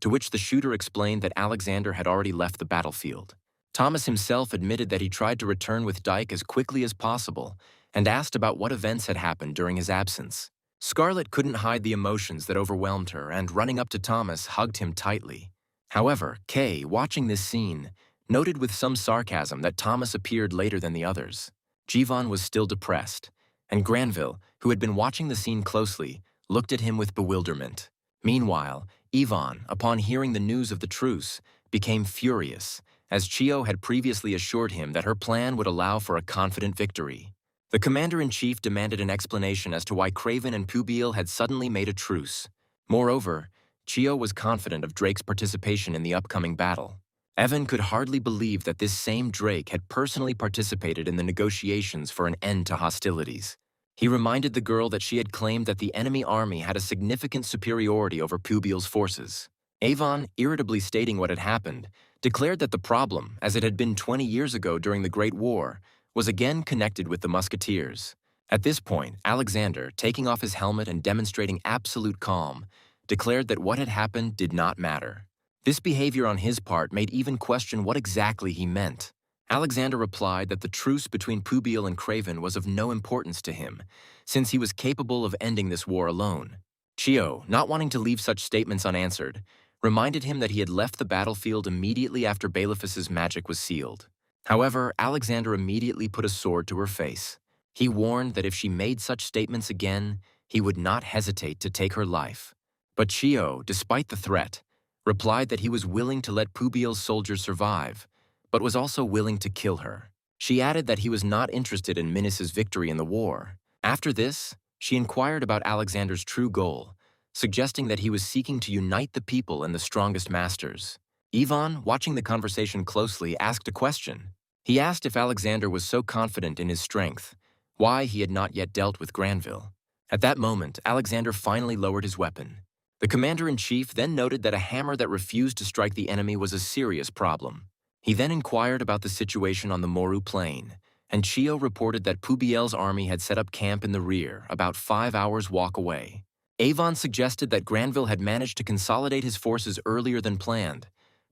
Speaker 1: which the shooter explained that Alexander had already left the battlefield. Thomas himself admitted that he tried to return with Dyke as quickly as possible and asked about what events had happened during his absence. Scarlet couldn't hide the emotions that overwhelmed her and, running up to Thomas, hugged him tightly. However, Kay, watching this scene, noted with some sarcasm that Thomas appeared later than the others. Jivan was still depressed, and Granville, who had been watching the scene closely, looked at him with bewilderment. Meanwhile, Yvonne, upon hearing the news of the truce, became furious, as Chio had previously assured him that her plan would allow for a confident victory. The commander-in-chief demanded an explanation as to why Craven and Pubiel had suddenly made a truce. Moreover, Chio was confident of Drake's participation in the upcoming battle. Evan could hardly believe that this same Drake had personally participated in the negotiations for an end to hostilities. He reminded the girl that she had claimed that the enemy army had a significant superiority over Pubiel's forces. Avon, irritably stating what had happened, declared that the problem, as it had been 20 years ago during the Great War, was again connected with the musketeers. At this point, Alexander, taking off his helmet and demonstrating absolute calm, declared that what had happened did not matter. This behavior on his part made Even question what exactly he meant. Alexander replied that the truce between Pubiel and Craven was of no importance to him, since he was capable of ending this war alone. Chio, not wanting to leave such statements unanswered, reminded him that he had left the battlefield immediately after Balephus's magic was sealed. However, Alexander immediately put a sword to her face. He warned that if she made such statements again, he would not hesitate to take her life. But Chio, despite the threat, replied that he was willing to let Pubiel's soldiers survive, but was also willing to kill her. She added that he was not interested in Minis's victory in the war. After this, she inquired about Alexander's true goal, suggesting that he was seeking to unite the people and the strongest masters. Ivan, watching the conversation closely, asked a question. He asked if Alexander was so confident in his strength, why he had not yet dealt with Granville. At that moment, Alexander finally lowered his weapon. The commander-in-chief then noted that a hammer that refused to strike the enemy was a serious problem. He then inquired about the situation on the Moru Plain, and Chio reported that Pubiel's army had set up camp in the rear, about 5 hours' walk away. Avon suggested that Granville had managed to consolidate his forces earlier than planned,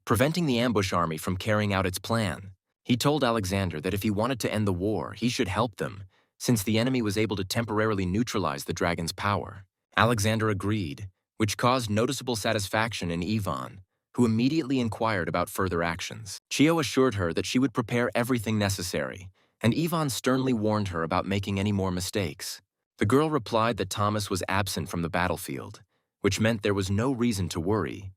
Speaker 1: preventing the ambush army from carrying out its plan. He told Alexander that if he wanted to end the war, he should help them, since the enemy was able to temporarily neutralize the dragon's power. Alexander agreed, which caused noticeable satisfaction in Ivan, who immediately inquired about further actions. Chio assured her that she would prepare everything necessary, and Ivan sternly warned her about making any more mistakes. The girl replied that Thomas was absent from the battlefield, which meant there was no reason to worry,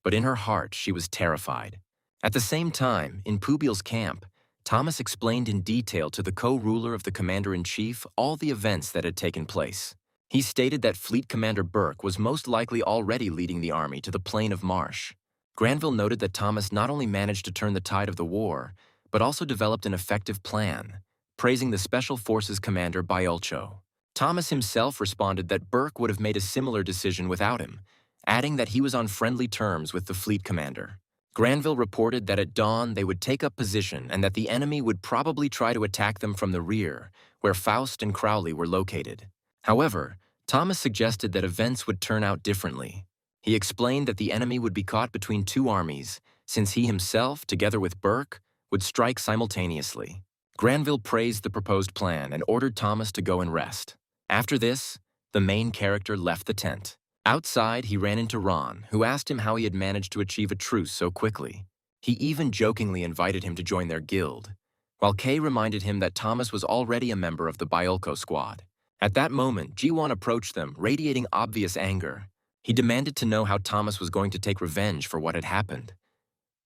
Speaker 1: but in her heart she was terrified. At the same time, in Pubiel's camp, Thomas explained in detail to the co-ruler of the commander-in-chief all the events that had taken place. He stated that Fleet Commander Burke was most likely already leading the army to the plain of Marsh. Granville noted that Thomas not only managed to turn the tide of the war, but also developed an effective plan, praising the Special Forces commander Biolcho. Thomas himself responded that Burke would have made a similar decision without him, adding that he was on friendly terms with the fleet commander. Granville reported that at dawn they would take up position and that the enemy would probably try to attack them from the rear, where Faust and Crowley were located. However, Thomas suggested that events would turn out differently. He explained that the enemy would be caught between two armies, since he himself, together with Burke, would strike simultaneously. Granville praised the proposed plan and ordered Thomas to go and rest. After this, the main character left the tent. Outside, he ran into Ron, who asked him how he had managed to achieve a truce so quickly. He even jokingly invited him to join their guild, while Kay reminded him that Thomas was already a member of the Biolko squad. At that moment, Jiwon approached them, radiating obvious anger. He demanded to know how Thomas was going to take revenge for what had happened.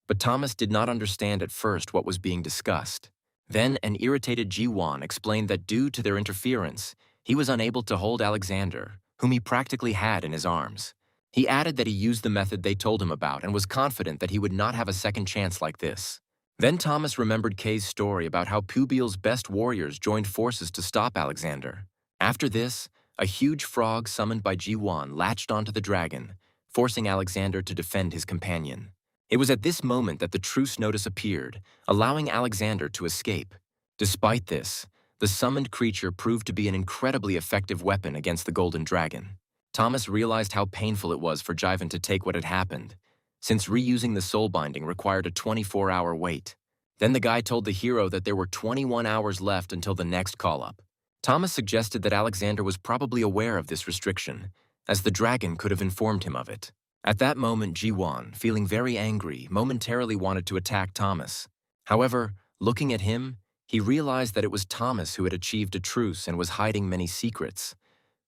Speaker 1: But Thomas did not understand at first what was being discussed. Then an irritated Jiwon explained that due to their interference, he was unable to hold Alexander, whom he practically had in his arms. He added that he used the method they told him about and was confident that he would not have a second chance like this. Then Thomas remembered Kay's story about how Pubiel's best warriors joined forces to stop Alexander. After this, a huge frog summoned by Jiwon latched onto the dragon, forcing Alexander to defend his companion. It was at this moment that the truce notice appeared, allowing Alexander to escape. Despite this, the summoned creature proved to be an incredibly effective weapon against the Golden Dragon. Thomas realized how painful it was for Jivan to take what had happened, since reusing the soul binding required a 24-hour wait. Then the guy told the hero that there were 21 hours left until the next call-up. Thomas suggested that Alexander was probably aware of this restriction, as the dragon could have informed him of it. At that moment, Jiwon, feeling very angry, momentarily wanted to attack Thomas. However, looking at him, he realized that it was Thomas who had achieved a truce and was hiding many secrets,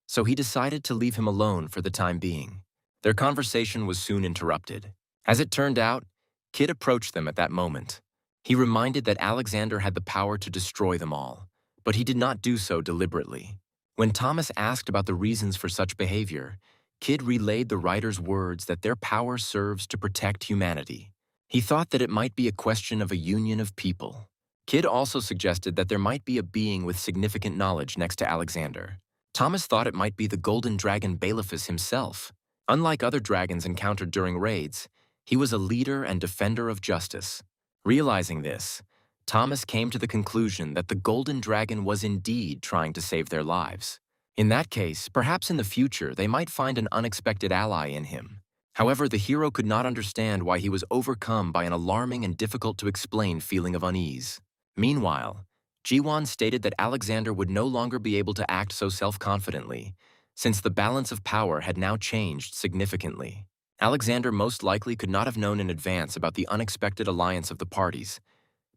Speaker 1: so he decided to leave him alone for the time being. Their conversation was soon interrupted. As it turned out, Kid approached them at that moment. He reminded that Alexander had the power to destroy them all, but he did not do so deliberately. When Thomas asked about the reasons for such behavior, Kidd relayed the writer's words that their power serves to protect humanity. He thought that it might be a question of a union of people. Kidd also suggested that there might be a being with significant knowledge next to Alexander. Thomas thought it might be the golden dragon Bailiffus himself. Unlike other dragons encountered during raids, he was a leader and defender of justice. Realizing this, Thomas came to the conclusion that the golden dragon was indeed trying to save their lives. In that case, perhaps in the future they might find an unexpected ally in him. However, the hero could not understand why he was overcome by an alarming and difficult-to-explain feeling of unease. Meanwhile, Jiwon stated that Alexander would no longer be able to act so self-confidently, since the balance of power had now changed significantly. Alexander most likely could not have known in advance about the unexpected alliance of the parties,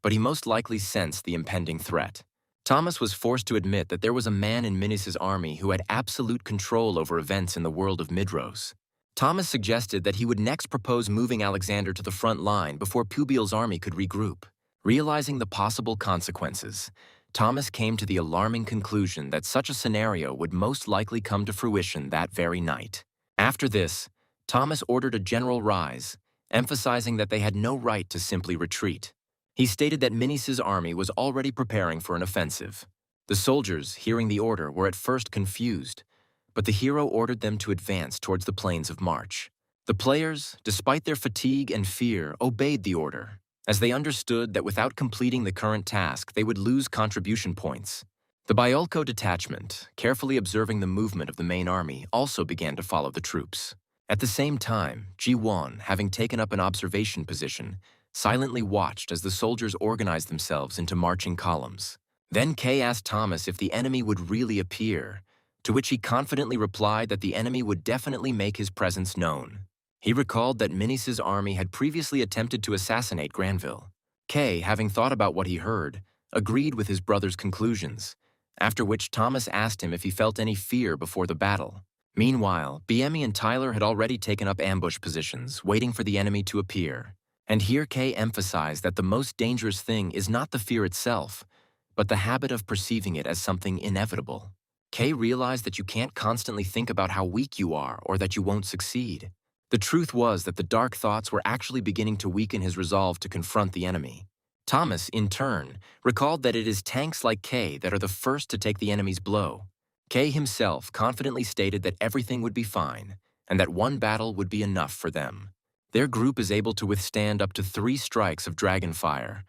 Speaker 1: but he most likely sensed the impending threat. Thomas was forced to admit that there was a man in Minos' army who had absolute control over events in the world of Midros. Thomas suggested that he would next propose moving Alexander to the front line before Pubiel's army could regroup. Realizing the possible consequences, Thomas came to the alarming conclusion that such a scenario would most likely come to fruition that very night. After this, Thomas ordered a general rise, emphasizing that they had no right to simply retreat. He stated that Minos' army was already preparing for an offensive. The soldiers, hearing the order, were at first confused, but the hero ordered them to advance towards the plains of March. The players, despite their fatigue and fear, obeyed the order, as they understood that without completing the current task, they would lose contribution points. The Byolko detachment, carefully observing the movement of the main army, also began to follow the troops. At the same time, Ji-won, having taken up an observation position, silently watched as the soldiers organized themselves into marching columns. Then Kay asked Thomas if the enemy would really appear, to which he confidently replied that the enemy would definitely make his presence known. He recalled that Minos' army had previously attempted to assassinate Granville. Kay, having thought about what he heard, agreed with his brother's conclusions, after which Thomas asked him if he felt any fear before the battle. Meanwhile, Biemi and Tyler had already taken up ambush positions, waiting for the enemy to appear. And here Kay emphasized that the most dangerous thing is not the fear itself, but the habit of perceiving it as something inevitable. Kay realized that you can't constantly think about how weak you are or that you won't succeed. The truth was that the dark thoughts were actually beginning to weaken his resolve to confront the enemy. Thomas, in turn, recalled that it is tanks like Kay that are the first to take the enemy's blow. Kay himself confidently stated that everything would be fine, and that one battle would be enough for them. Their group is able to withstand up to 3 strikes of dragon fire,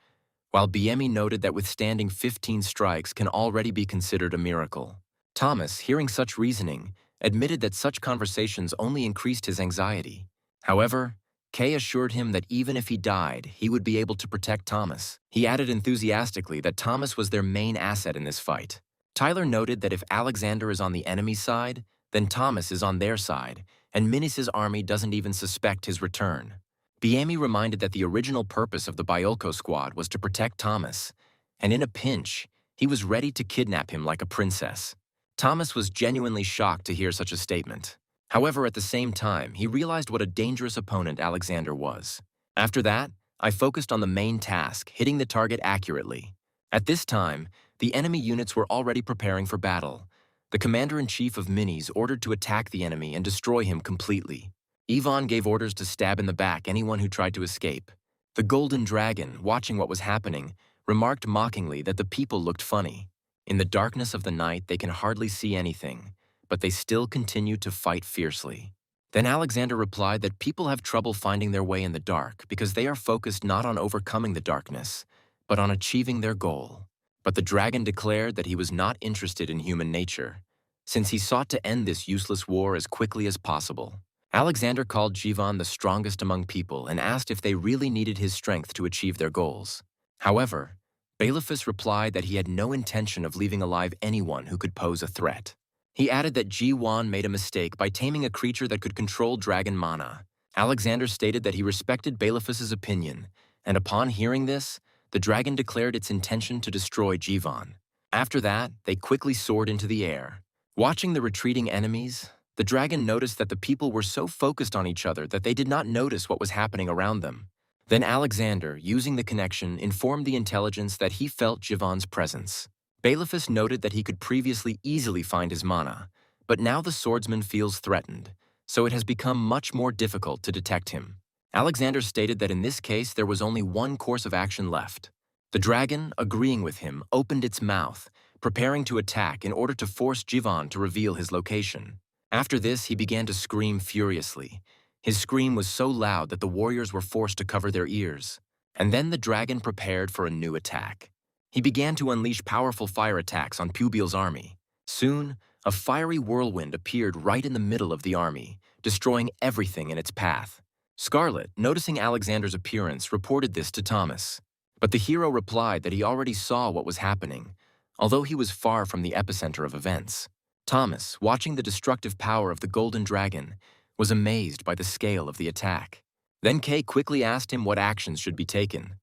Speaker 1: while Biemi noted that withstanding 15 strikes can already be considered a miracle. Thomas, hearing such reasoning, admitted that such conversations only increased his anxiety. However, Kay assured him that even if he died, he would be able to protect Thomas. He added enthusiastically that Thomas was their main asset in this fight. Tyler noted that if Alexander is on the enemy's side, then Thomas is on their side, and Minos' army doesn't even suspect his return. Biemi reminded that the original purpose of the Byolko squad was to protect Thomas, and in a pinch, he was ready to kidnap him like a princess. Thomas was genuinely shocked to hear such a statement. However, at the same time, he realized what a dangerous opponent Alexander was. After that, I focused on the main task, hitting the target accurately. At this time, the enemy units were already preparing for battle. The commander-in-chief of Minis ordered to attack the enemy and destroy him completely. Ivan gave orders to stab in the back anyone who tried to escape. The Golden Dragon, watching what was happening, remarked mockingly that the people looked funny. In the darkness of the night, they can hardly see anything, but they still continue to fight fiercely. Then Alexander replied that people have trouble finding their way in the dark because they are focused not on overcoming the darkness, but on achieving their goal. But the dragon declared that he was not interested in human nature, since he sought to end this useless war as quickly as possible. Alexander called Jivan the strongest among people and asked if they really needed his strength to achieve their goals. However, Bailiffus replied that he had no intention of leaving alive anyone who could pose a threat. He added that Ji-won made a mistake by taming a creature that could control dragon mana. Alexander stated that he respected Bailiffus's opinion, and upon hearing this, the dragon declared its intention to destroy Jivan. After that, they quickly soared into the air. Watching the retreating enemies, the dragon noticed that the people were so focused on each other that they did not notice what was happening around them. Then Alexander, using the connection, informed the intelligence that he felt Jivan's presence. Bailiffus noted that he could previously easily find his mana, but now the swordsman feels threatened, so it has become much more difficult to detect him. Alexander stated that in this case there was only one course of action left. The dragon, agreeing with him, opened its mouth, preparing to attack in order to force Jivan to reveal his location. After this, he began to scream furiously. His scream was so loud that the warriors were forced to cover their ears. And then the dragon prepared for a new attack. He began to unleash powerful fire attacks on Pubil's army. Soon, a fiery whirlwind appeared right in the middle of the army, destroying everything in its path. Scarlet, noticing Alexander's appearance, reported this to Thomas. But the hero replied that he already saw what was happening, although he was far from the epicenter of events. Thomas, watching the destructive power of the golden dragon, was amazed by the scale of the attack. Then Kay quickly asked him what actions should be taken.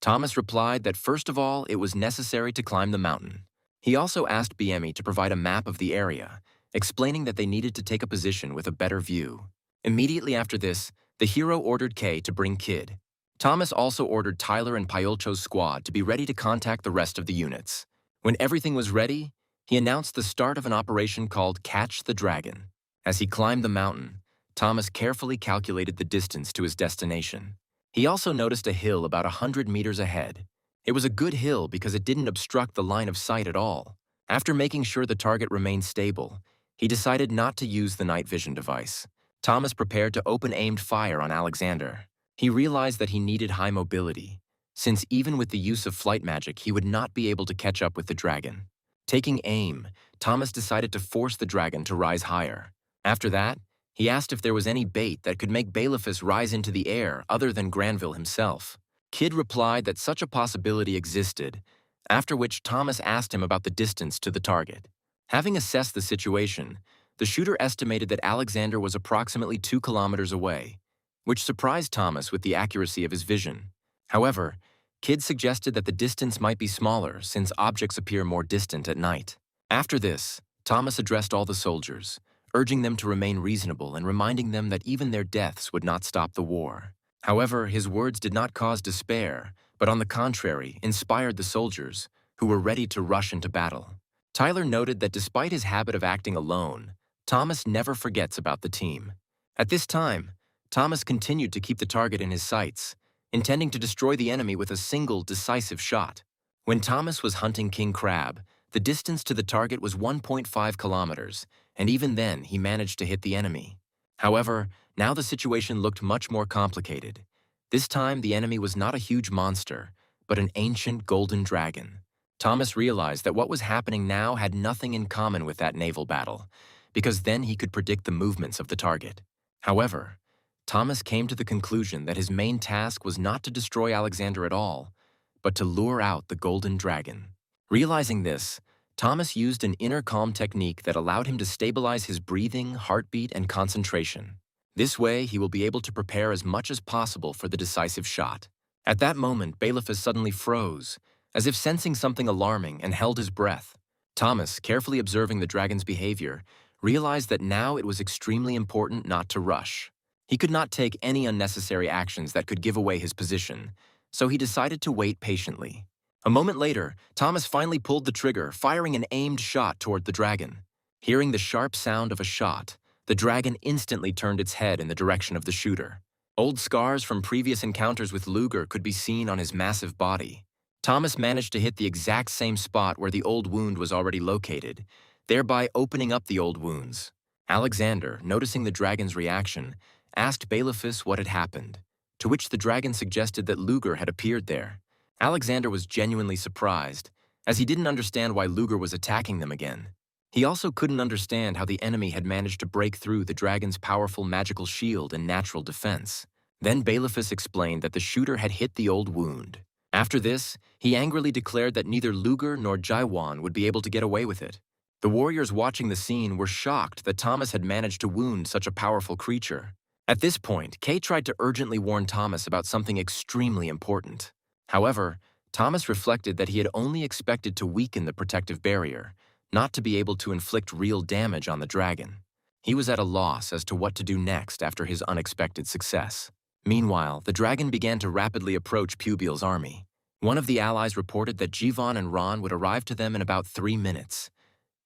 Speaker 1: Thomas replied that first of all, it was necessary to climb the mountain. He also asked BME to provide a map of the area, explaining that they needed to take a position with a better view. Immediately after this, the hero ordered Kay to bring Kid. Thomas also ordered Tyler and Pyolcho's squad to be ready to contact the rest of the units. When everything was ready, he announced the start of an operation called Catch the Dragon. As he climbed the mountain, Thomas carefully calculated the distance to his destination. He also noticed a hill about 100 meters ahead. It was a good hill because it didn't obstruct the line of sight at all. After making sure the target remained stable, he decided not to use the night vision device. Thomas prepared to open aimed fire on Alexander. He realized that he needed high mobility, since even with the use of flight magic, he would not be able to catch up with the dragon. Taking aim, Thomas decided to force the dragon to rise higher. After that, he asked if there was any bait that could make Bailiffus rise into the air other than Granville himself. Kid replied that such a possibility existed, after which Thomas asked him about the distance to the target. Having assessed the situation, the shooter estimated that Alexander was approximately 2 kilometers away, which surprised Thomas with the accuracy of his vision. However, Kid suggested that the distance might be smaller since objects appear more distant at night. After this, Thomas addressed all the soldiers, urging them to remain reasonable and reminding them that even their deaths would not stop the war. However, his words did not cause despair, but on the contrary, inspired the soldiers, who were ready to rush into battle. Tyler noted that despite his habit of acting alone, Thomas never forgets about the team. At this time, Thomas continued to keep the target in his sights, intending to destroy the enemy with a single decisive shot. When Thomas was hunting King Crab, the distance to the target was 1.5 kilometers, and even then he managed to hit the enemy. However, now the situation looked much more complicated. This time the enemy was not a huge monster, but an ancient golden dragon. Thomas realized that what was happening now had nothing in common with that naval battle, because then he could predict the movements of the target. However, Thomas came to the conclusion that his main task was not to destroy Alexander at all, but to lure out the golden dragon. Realizing this, Thomas used an inner calm technique that allowed him to stabilize his breathing, heartbeat, and concentration. This way, he will be able to prepare as much as possible for the decisive shot. At that moment, Bailiffus suddenly froze, as if sensing something alarming, and held his breath. Thomas, carefully observing the dragon's behavior, realized that now it was extremely important not to rush. He could not take any unnecessary actions that could give away his position, so he decided to wait patiently. A moment later, Thomas finally pulled the trigger, firing an aimed shot toward the dragon. Hearing the sharp sound of a shot, the dragon instantly turned its head in the direction of the shooter. Old scars from previous encounters with Luger could be seen on his massive body. Thomas managed to hit the exact same spot where the old wound was already located, thereby opening up the old wounds. Alexander, noticing the dragon's reaction, asked Bailiffus what had happened, to which the dragon suggested that Luger had appeared there. Alexander was genuinely surprised, as he didn't understand why Luger was attacking them again. He also couldn't understand how the enemy had managed to break through the dragon's powerful magical shield and natural defense. Then Bailiffus explained that the shooter had hit the old wound. After this, he angrily declared that neither Luger nor Jaiwan would be able to get away with it. The warriors watching the scene were shocked that Thomas had managed to wound such a powerful creature. At this point, Kay tried to urgently warn Thomas about something extremely important. However, Thomas reflected that he had only expected to weaken the protective barrier, not to be able to inflict real damage on the dragon. He was at a loss as to what to do next after his unexpected success. Meanwhile, the dragon began to rapidly approach Pubil's army. One of the allies reported that Jivan and Ron would arrive to them in about 3 minutes.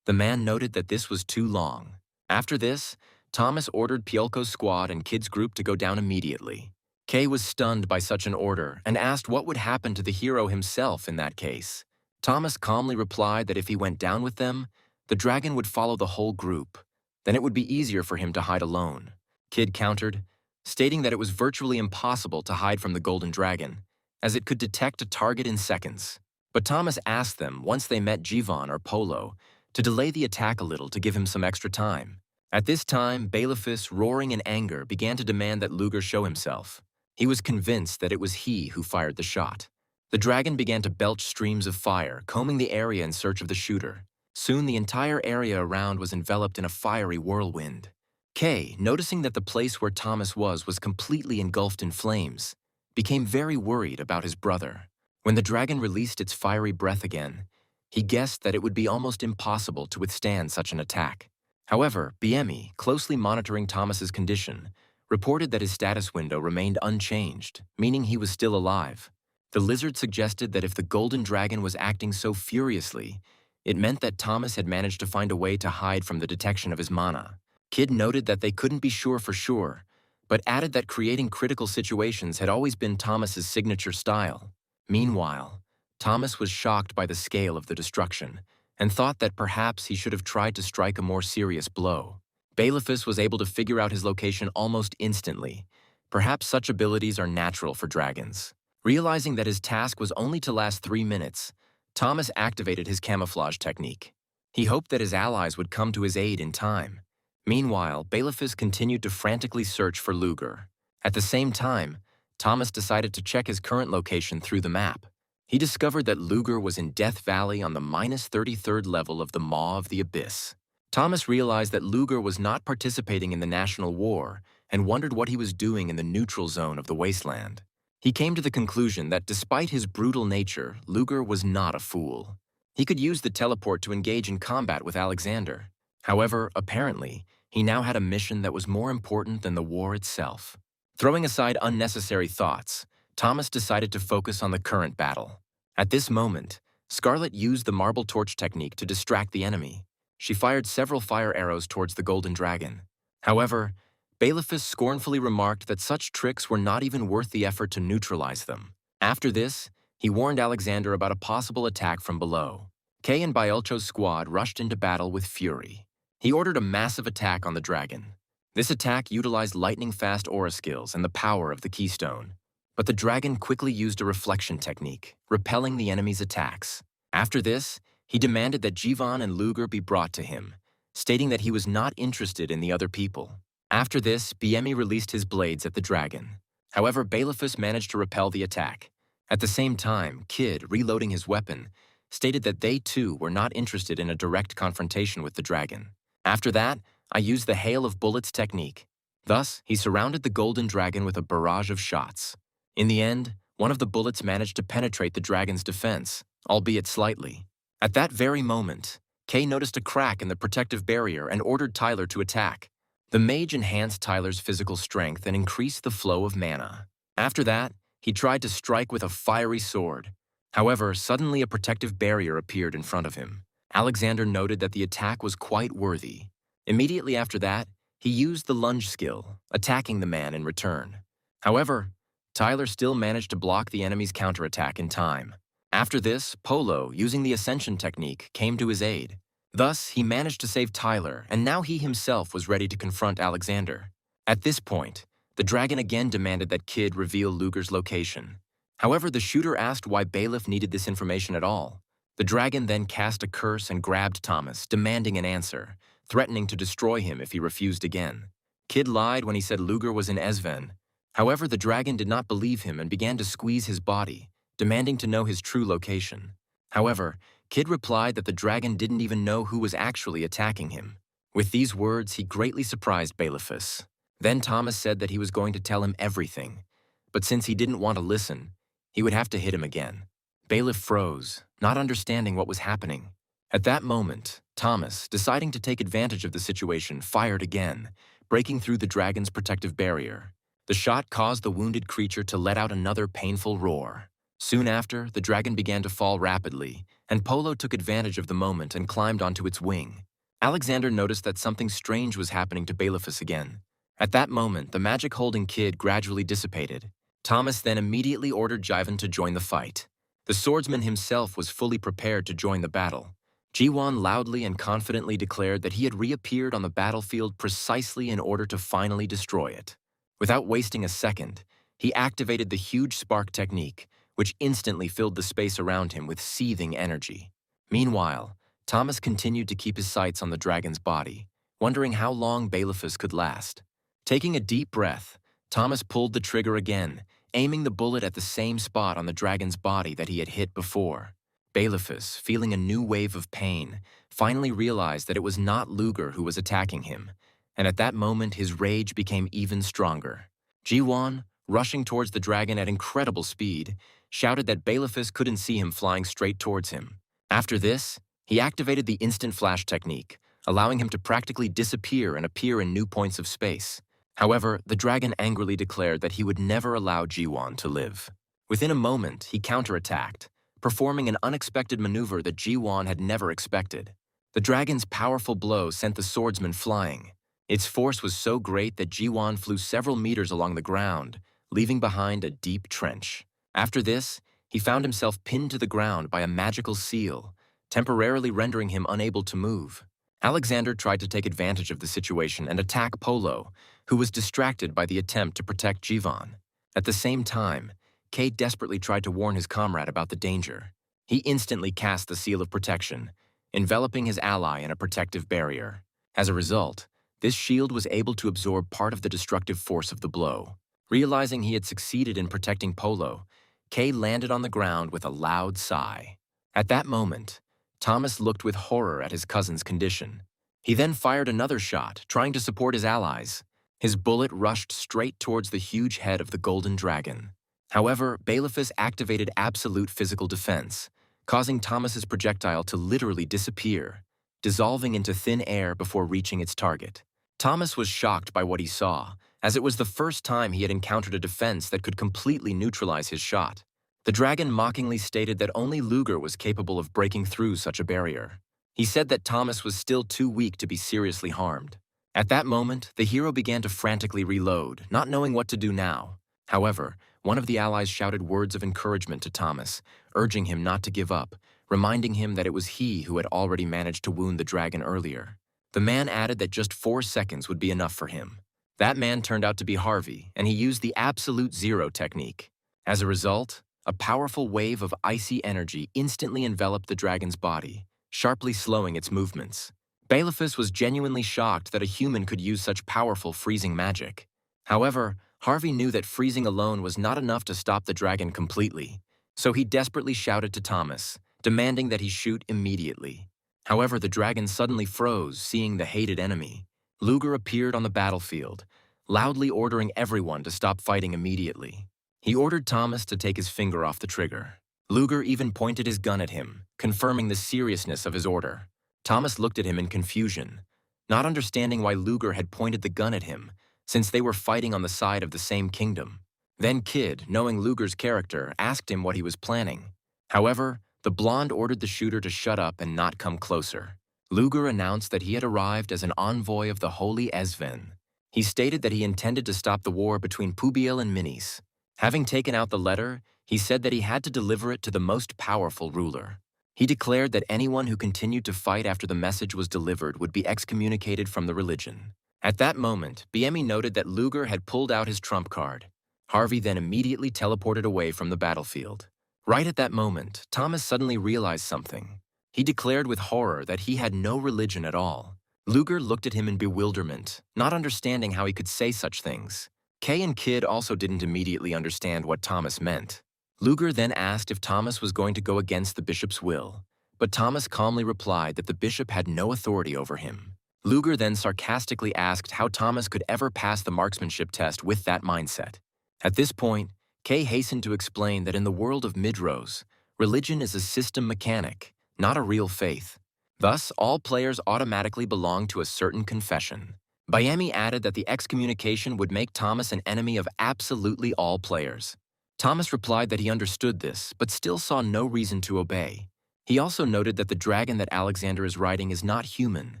Speaker 1: The man noted that this was too long. After this, Thomas ordered Pielko's squad and Kid's group to go down immediately. Kay was stunned by such an order and asked what would happen to the hero himself in that case. Thomas calmly replied that if he went down with them, the dragon would follow the whole group. Then it would be easier for him to hide alone. Kid countered, stating that it was virtually impossible to hide from the golden dragon, as it could detect a target in seconds. But Thomas asked them, once they met Jivan or Polo, to delay the attack a little to give him some extra time. At this time, Bailiffus, roaring in anger, began to demand that Luger show himself. He was convinced that it was he who fired the shot. The dragon began to belch streams of fire, combing the area in search of the shooter. Soon the entire area around was enveloped in a fiery whirlwind. Kay, noticing that the place where Thomas was completely engulfed in flames, became very worried about his brother. When the dragon released its fiery breath again, he guessed that it would be almost impossible to withstand such an attack. However, BME, closely monitoring Thomas's condition, reported that his status window remained unchanged, meaning he was still alive. The lizard suggested that if the golden dragon was acting so furiously, it meant that Thomas had managed to find a way to hide from the detection of his mana. Kid noted that they couldn't be sure for sure, but added that creating critical situations had always been Thomas's signature style. Meanwhile, Thomas was shocked by the scale of the destruction and thought that perhaps he should have tried to strike a more serious blow. Bailiffus was able to figure out his location almost instantly. Perhaps such abilities are natural for dragons. Realizing that his task was only to last 3 minutes, Thomas activated his camouflage technique. He hoped that his allies would come to his aid in time. Meanwhile, Bailiffus continued to frantically search for Luger. At the same time, Thomas decided to check his current location through the map. He discovered that Luger was in Death Valley on the -33rd level of the Maw of the Abyss. Thomas realized that Luger was not participating in the national war and wondered what he was doing in the neutral zone of the wasteland. He came to the conclusion that despite his brutal nature, Luger was not a fool. He could use the teleport to engage in combat with Alexander. However, apparently, he now had a mission that was more important than the war itself. Throwing aside unnecessary thoughts, Thomas decided to focus on the current battle. At this moment, Scarlet used the marble torch technique to distract the enemy. She fired several fire arrows towards the golden dragon. However, Bailiffus scornfully remarked that such tricks were not even worth the effort to neutralize them. After this, he warned Alexander about a possible attack from below. Kay and Bielcho's squad rushed into battle with fury. He ordered a massive attack on the dragon. This attack utilized lightning-fast aura skills and the power of the keystone. But the dragon quickly used a reflection technique, repelling the enemy's attacks. After this, he demanded that Jivan and Luger be brought to him, stating that he was not interested in the other people. After this, BME released his blades at the dragon. However, Bailiffus managed to repel the attack. At the same time, Kid, reloading his weapon, stated that they too were not interested in a direct confrontation with the dragon. After that, I used the hail of bullets technique. Thus, he surrounded the golden dragon with a barrage of shots. In the end, one of the bullets managed to penetrate the dragon's defense, albeit slightly. At that very moment, Kay noticed a crack in the protective barrier and ordered Tyler to attack. The mage enhanced Tyler's physical strength and increased the flow of mana. After that, he tried to strike with a fiery sword. However, suddenly a protective barrier appeared in front of him. Alexander noted that the attack was quite worthy. Immediately after that, he used the lunge skill, attacking the man in return. However, Tyler still managed to block the enemy's counterattack in time. After this, Polo, using the Ascension technique, came to his aid. Thus, he managed to save Tyler, and now he himself was ready to confront Alexander. At this point, the dragon again demanded that Kid reveal Luger's location. However, the shooter asked why Bailiff needed this information at all. The dragon then cast a curse and grabbed Thomas, demanding an answer, threatening to destroy him if he refused again. Kid lied when he said Luger was in Esven. However, the dragon did not believe him and began to squeeze his body, demanding to know his true location. However, Kid replied that the dragon didn't even know who was actually attacking him. With these words, he greatly surprised Bailiffus. Then Thomas said that he was going to tell him everything, but since he didn't want to listen, he would have to hit him again. Bailiff froze, not understanding what was happening. At that moment, Thomas, deciding to take advantage of the situation, fired again, breaking through the dragon's protective barrier. The shot caused the wounded creature to let out another painful roar. Soon after, the dragon began to fall rapidly, and Polo took advantage of the moment and climbed onto its wing. Alexander noticed that something strange was happening to Balephus again. At that moment, the magic-holding kid gradually dissipated. Thomas then immediately ordered Jivan to join the fight. The swordsman himself was fully prepared to join the battle. Jiwan loudly and confidently declared that he had reappeared on the battlefield precisely in order to finally destroy it. Without wasting a second, he activated the huge spark technique, which instantly filled the space around him with seething energy. Meanwhile, Thomas continued to keep his sights on the dragon's body, wondering how long Balephus could last. Taking a deep breath, Thomas pulled the trigger again, aiming the bullet at the same spot on the dragon's body that he had hit before. Balephus, feeling a new wave of pain, finally realized that it was not Luger who was attacking him, and at that moment his rage became even stronger. Jiwan, rushing towards the dragon at incredible speed, shouted that Balephus couldn't see him flying straight towards him. After this, he activated the instant flash technique, allowing him to practically disappear and appear in new points of space. However, the dragon angrily declared that he would never allow Jiwan to live. Within a moment, he counterattacked, performing an unexpected maneuver that Jiwan had never expected. The dragon's powerful blow sent the swordsman flying. Its force was so great that Jiwan flew several meters along the ground, leaving behind a deep trench. After this, he found himself pinned to the ground by a magical seal, temporarily rendering him unable to move. Alexander tried to take advantage of the situation and attack Polo, who was distracted by the attempt to protect Jivan. At the same time, Kay desperately tried to warn his comrade about the danger. He instantly cast the seal of protection, enveloping his ally in a protective barrier. As a result, this shield was able to absorb part of the destructive force of the blow. Realizing he had succeeded in protecting Polo, Kay landed on the ground with a loud sigh. At that moment, Thomas looked with horror at his cousin's condition. He then fired another shot, trying to support his allies. His bullet rushed straight towards the huge head of the golden dragon. However, Balephus activated absolute physical defense, causing Thomas's projectile to literally disappear, dissolving into thin air before reaching its target. Thomas was shocked by what he saw, as it was the first time he had encountered a defense that could completely neutralize his shot. The dragon mockingly stated that only Luger was capable of breaking through such a barrier. He said that Thomas was still too weak to be seriously harmed. At that moment, the hero began to frantically reload, not knowing what to do now. However, one of the allies shouted words of encouragement to Thomas, urging him not to give up, reminding him that it was he who had already managed to wound the dragon earlier. The man added that just 4 seconds would be enough for him. That man turned out to be Harvey, and he used the absolute zero technique. As a result, a powerful wave of icy energy instantly enveloped the dragon's body, sharply slowing its movements. Balephus was genuinely shocked that a human could use such powerful freezing magic. However, Harvey knew that freezing alone was not enough to stop the dragon completely, so he desperately shouted to Thomas, demanding that he shoot immediately. However, the dragon suddenly froze, seeing the hated enemy. Luger appeared on the battlefield, loudly ordering everyone to stop fighting immediately. He ordered Thomas to take his finger off the trigger. Luger even pointed his gun at him, confirming the seriousness of his order. Thomas looked at him in confusion, not understanding why Luger had pointed the gun at him, since they were fighting on the side of the same kingdom. Then Kid, knowing Luger's character, asked him what he was planning. However, the blonde ordered the shooter to shut up and not come closer. Luger announced that he had arrived as an envoy of the Holy Esven. He stated that he intended to stop the war between Pubiel and Minis. Having taken out the letter, he said that he had to deliver it to the most powerful ruler. He declared that anyone who continued to fight after the message was delivered would be excommunicated from the religion. At that moment, BME noted that Luger had pulled out his trump card. Harvey then immediately teleported away from the battlefield. Right at that moment, Thomas suddenly realized something. He declared with horror that he had no religion at all. Luger looked at him in bewilderment, not understanding how he could say such things. Kay and Kid also didn't immediately understand what Thomas meant. Luger then asked if Thomas was going to go against the bishop's will, but Thomas calmly replied that the bishop had no authority over him. Luger then sarcastically asked how Thomas could ever pass the marksmanship test with that mindset. At this point, Kay hastened to explain that in the world of Midros, religion is a system mechanic, not a real faith. Thus, all players automatically belong to a certain confession. Bayemi added that the excommunication would make Thomas an enemy of absolutely all players. Thomas replied that he understood this, but still saw no reason to obey. He also noted that the dragon that Alexander is riding is not human,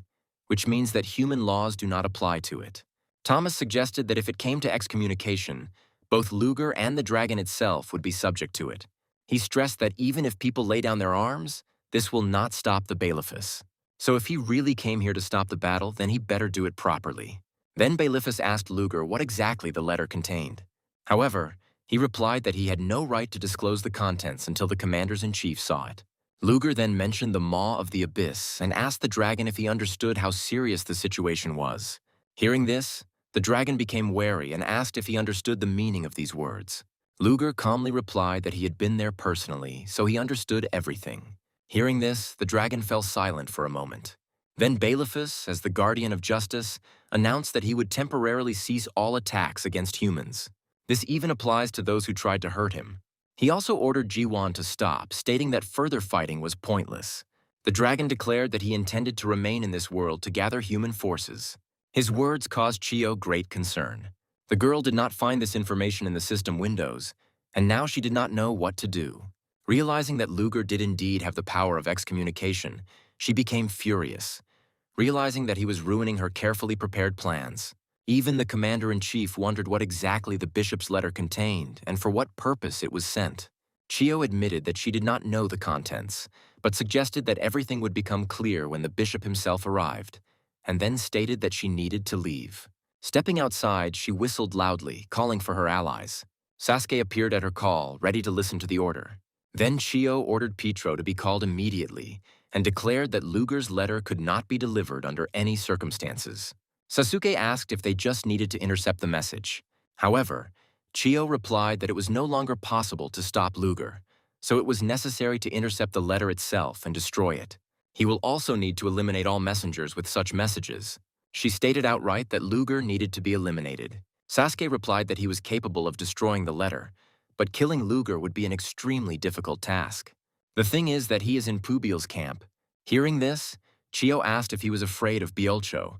Speaker 1: which means that human laws do not apply to it. Thomas suggested that if it came to excommunication, both Luger and the dragon itself would be subject to it. He stressed that even if people lay down their arms, this will not stop the Bailiffus. So if he really came here to stop the battle, then he better do it properly. Then Bailiffus asked Luger what exactly the letter contained. However, he replied that he had no right to disclose the contents until the commanders-in-chief saw it. Luger then mentioned the maw of the abyss and asked the dragon if he understood how serious the situation was. Hearing this, the dragon became wary and asked if he understood the meaning of these words. Luger calmly replied that he had been there personally, so he understood everything. Hearing this, the dragon fell silent for a moment. Then Bailiffus, as the guardian of justice, announced that he would temporarily cease all attacks against humans. This even applies to those who tried to hurt him. He also ordered Jiwan to stop, stating that further fighting was pointless. The dragon declared that he intended to remain in this world to gather human forces. His words caused Chio great concern. The girl did not find this information in the system windows, and now she did not know what to do. Realizing that Luger did indeed have the power of excommunication, she became furious, realizing that he was ruining her carefully prepared plans. Even the commander-in-chief wondered what exactly the bishop's letter contained and for what purpose it was sent. Chio admitted that she did not know the contents, but suggested that everything would become clear when the bishop himself arrived, and then stated that she needed to leave. Stepping outside, she whistled loudly, calling for her allies. Sasuke appeared at her call, ready to listen to the order. Then Chio ordered Pietro to be called immediately and declared that Luger's letter could not be delivered under any circumstances. Sasuke asked if they just needed to intercept the message. However, Chio replied that it was no longer possible to stop Luger, so it was necessary to intercept the letter itself and destroy it. He will also need to eliminate all messengers with such messages. She stated outright that Luger needed to be eliminated. Sasuke replied that he was capable of destroying the letter, but killing Luger would be an extremely difficult task. The thing is that he is in Pubiel's camp. Hearing this, Chio asked if he was afraid of Biolcho,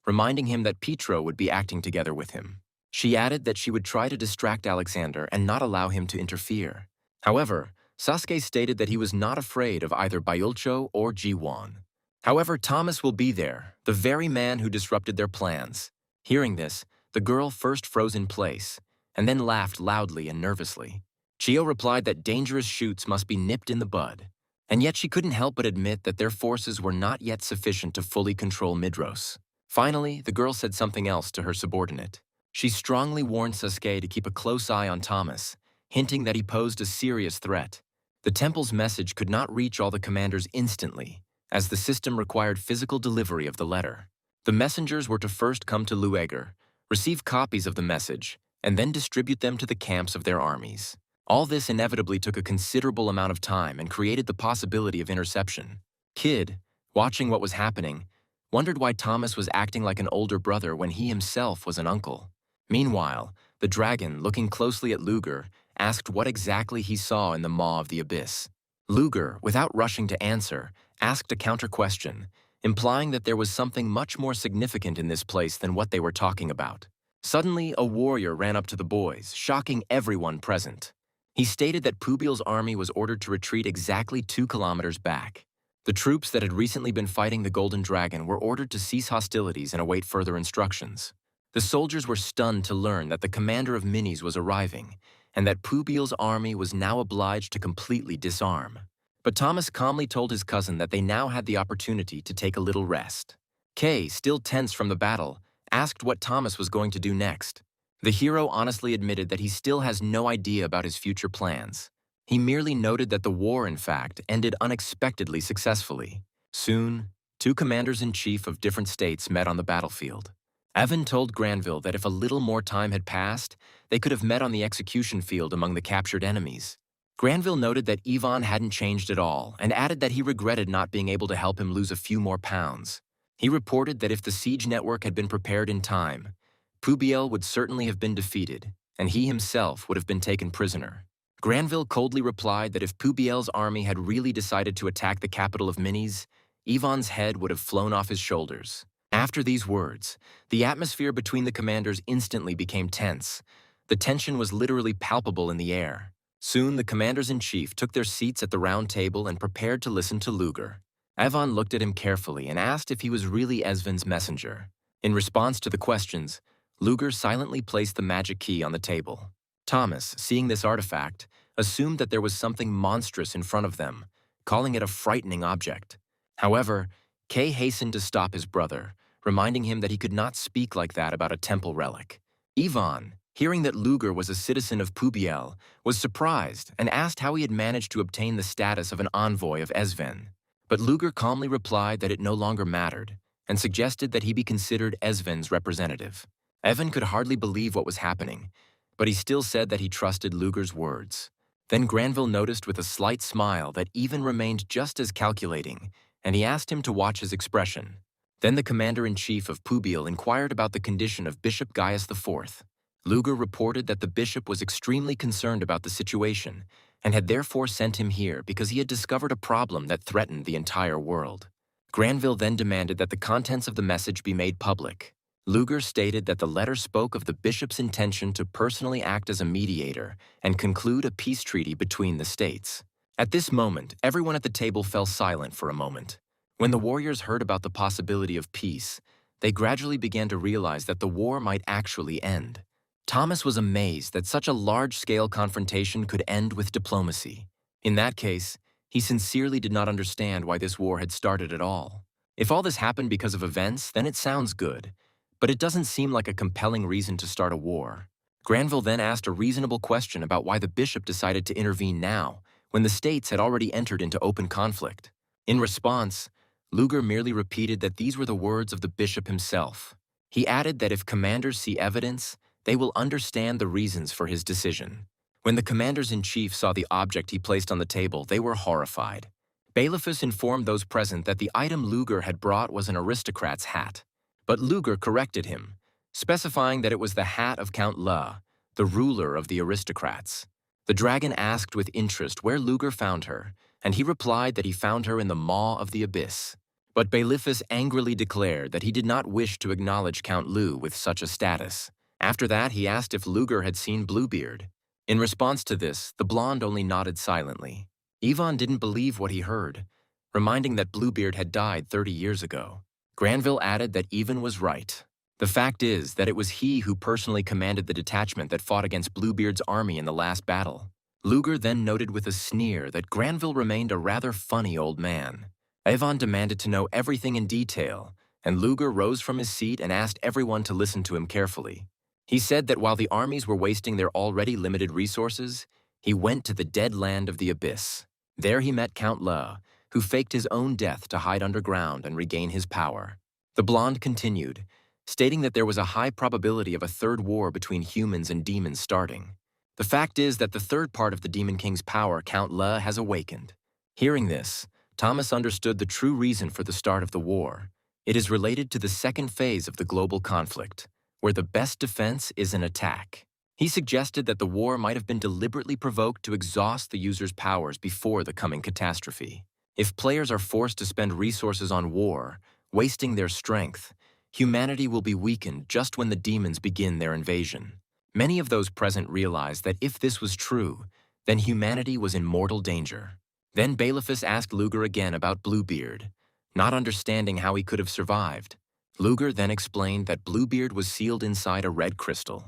Speaker 1: reminding him that Pietro would be acting together with him. She added that she would try to distract Alexander and not allow him to interfere. However, Sasuke stated that he was not afraid of either Biolcho or Jiwan. However, Thomas will be there, the very man who disrupted their plans. Hearing this, the girl first froze in place, and then laughed loudly and nervously. Chio replied that dangerous shoots must be nipped in the bud, and yet she couldn't help but admit that their forces were not yet sufficient to fully control Midros. Finally, the girl said something else to her subordinate. She strongly warned Sasuke to keep a close eye on Thomas, hinting that he posed a serious threat. The temple's message could not reach all the commanders instantly, as the system required physical delivery of the letter. The messengers were to first come to Lueger, receive copies of the message, and then distribute them to the camps of their armies. All this inevitably took a considerable amount of time and created the possibility of interception. Kid, watching what was happening, wondered why Thomas was acting like an older brother when he himself was an uncle. Meanwhile, the dragon, looking closely at Luger, asked what exactly he saw in the maw of the abyss. Luger, without rushing to answer, asked a counter-question, implying that there was something much more significant in this place than what they were talking about. Suddenly, a warrior ran up to the boys, shocking everyone present. He stated that Pubiel's army was ordered to retreat exactly 2 kilometers back. The troops that had recently been fighting the Golden Dragon were ordered to cease hostilities and await further instructions. The soldiers were stunned to learn that the commander of Minis was arriving, and that Pubiel's army was now obliged to completely disarm. But Thomas calmly told his cousin that they now had the opportunity to take a little rest. Kay, still tense from the battle, asked what Thomas was going to do next. The hero honestly admitted that he still has no idea about his future plans. He merely noted that the war, in fact, ended unexpectedly successfully. Soon, 2 commanders-in-chief of different states met on the battlefield. Evan told Granville that if a little more time had passed, they could have met on the execution field among the captured enemies. Granville noted that Ivan hadn't changed at all and added that he regretted not being able to help him lose a few more pounds. He reported that if the siege network had been prepared in time, Pubiel would certainly have been defeated, and he himself would have been taken prisoner. Granville coldly replied that if Pubiel's army had really decided to attack the capital of Minis, Ivan's head would have flown off his shoulders. After these words, the atmosphere between the commanders instantly became tense. The tension was literally palpable in the air. Soon, the commanders-in-chief took their seats at the round table and prepared to listen to Luger. Ivan looked at him carefully and asked if he was really Esven's messenger. In response to the questions, Luger silently placed the magic key on the table. Thomas, seeing this artifact, assumed that there was something monstrous in front of them, calling it a frightening object. However, Kay hastened to stop his brother, reminding him that he could not speak like that about a temple relic. Ivan, hearing that Luger was a citizen of Pubiel, was surprised and asked how he had managed to obtain the status of an envoy of Esven. But Luger calmly replied that it no longer mattered, and suggested that he be considered Esven's representative. Evan could hardly believe what was happening, but he still said that he trusted Luger's words. Then Granville noticed with a slight smile that Ivan remained just as calculating, and he asked him to watch his expression. Then the commander-in-chief of Pubiel inquired about the condition of Bishop Gaius IV. Luger reported that the bishop was extremely concerned about the situation and had therefore sent him here because he had discovered a problem that threatened the entire world. Granville then demanded that the contents of the message be made public. Luger stated that the letter spoke of the bishop's intention to personally act as a mediator and conclude a peace treaty between the states. At this moment, everyone at the table fell silent for a moment. When the warriors heard about the possibility of peace, they gradually began to realize that the war might actually end. Thomas was amazed that such a large-scale confrontation could end with diplomacy. In that case, he sincerely did not understand why this war had started at all. If all this happened because of events, then it sounds good, but it doesn't seem like a compelling reason to start a war. Granville then asked a reasonable question about why the bishop decided to intervene now, when the states had already entered into open conflict. In response, Luger merely repeated that these were the words of the bishop himself. He added that if commanders see evidence, they will understand the reasons for his decision. When the commanders-in-chief saw the object he placed on the table, they were horrified. Bailiffus informed those present that the item Luger had brought was an aristocrat's hat. But Luger corrected him, specifying that it was the hat of Count La, the ruler of the aristocrats. The dragon asked with interest where Luger found her, and he replied that he found her in the maw of the abyss. But Bailiffus angrily declared that he did not wish to acknowledge Count Lu with such a status. After that, he asked if Luger had seen Bluebeard. In response to this, the blonde only nodded silently. Ivan didn't believe what he heard, reminding that Bluebeard had died 30 years ago. Granville added that Ivan was right. The fact is that it was he who personally commanded the detachment that fought against Bluebeard's army in the last battle. Luger then noted with a sneer that Granville remained a rather funny old man. Ivan demanded to know everything in detail, and Luger rose from his seat and asked everyone to listen to him carefully. He said that while the armies were wasting their already limited resources, he went to the dead land of the abyss. There he met Count La, who faked his own death to hide underground and regain his power. The blonde continued, stating that there was a high probability of a third war between humans and demons starting. The fact is that the third part of the Demon King's power, Count La, has awakened. Hearing this, Thomas understood the true reason for the start of the war. It is related to the second phase of the global conflict, where the best defense is an attack. He suggested that the war might have been deliberately provoked to exhaust the user's powers before the coming catastrophe. If players are forced to spend resources on war, wasting their strength, humanity will be weakened just when the demons begin their invasion. Many of those present realized that if this was true, then humanity was in mortal danger. Then Bailiffus asked Luger again about Bluebeard, not understanding how he could have survived. Luger then explained that Bluebeard was sealed inside a red crystal.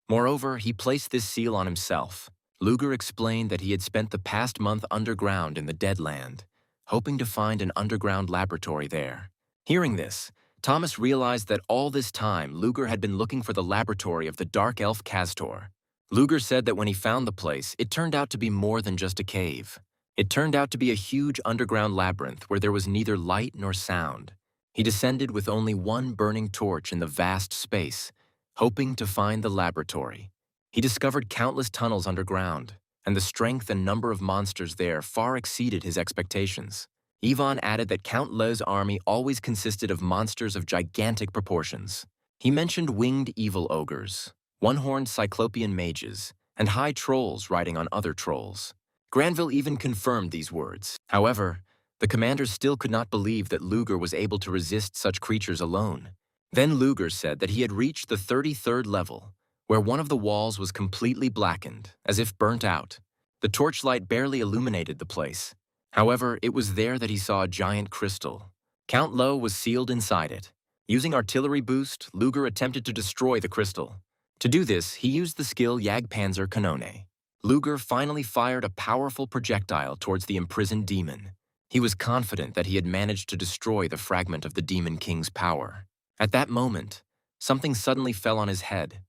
Speaker 1: Moreover, he placed this seal on himself. Luger explained that he had spent the past month underground in the Dead Land, hoping to find an underground laboratory there. Hearing this, Thomas realized that all this time Luger had been looking for the laboratory of the dark elf Castor. Luger said that when he found the place, it turned out to be more than just a cave. It turned out to be a huge underground labyrinth where there was neither light nor sound. He descended with only one burning torch in the vast space, hoping to find the laboratory. He discovered countless tunnels underground, and the strength and number of monsters there far exceeded his expectations. Ivan added that Count Le's army always consisted of monsters of gigantic proportions. He mentioned winged evil ogres, one-horned cyclopean mages, and high trolls riding on other trolls. Granville even confirmed these words. However, the commanders still could not believe that Luger was able to resist such creatures alone. Then Luger said that he had reached the 33rd level, where one of the walls was completely blackened, as if burnt out. The torchlight barely illuminated the place. However, it was there that he saw a giant crystal. Count Lo was sealed inside it. Using artillery boost, Luger attempted to destroy the crystal. To do this, he used the skill Jagdpanzer Kanone. Luger finally fired a powerful projectile towards the imprisoned demon. He was confident that he had managed to destroy the fragment of the Demon King's power. At that moment, something suddenly fell on his head.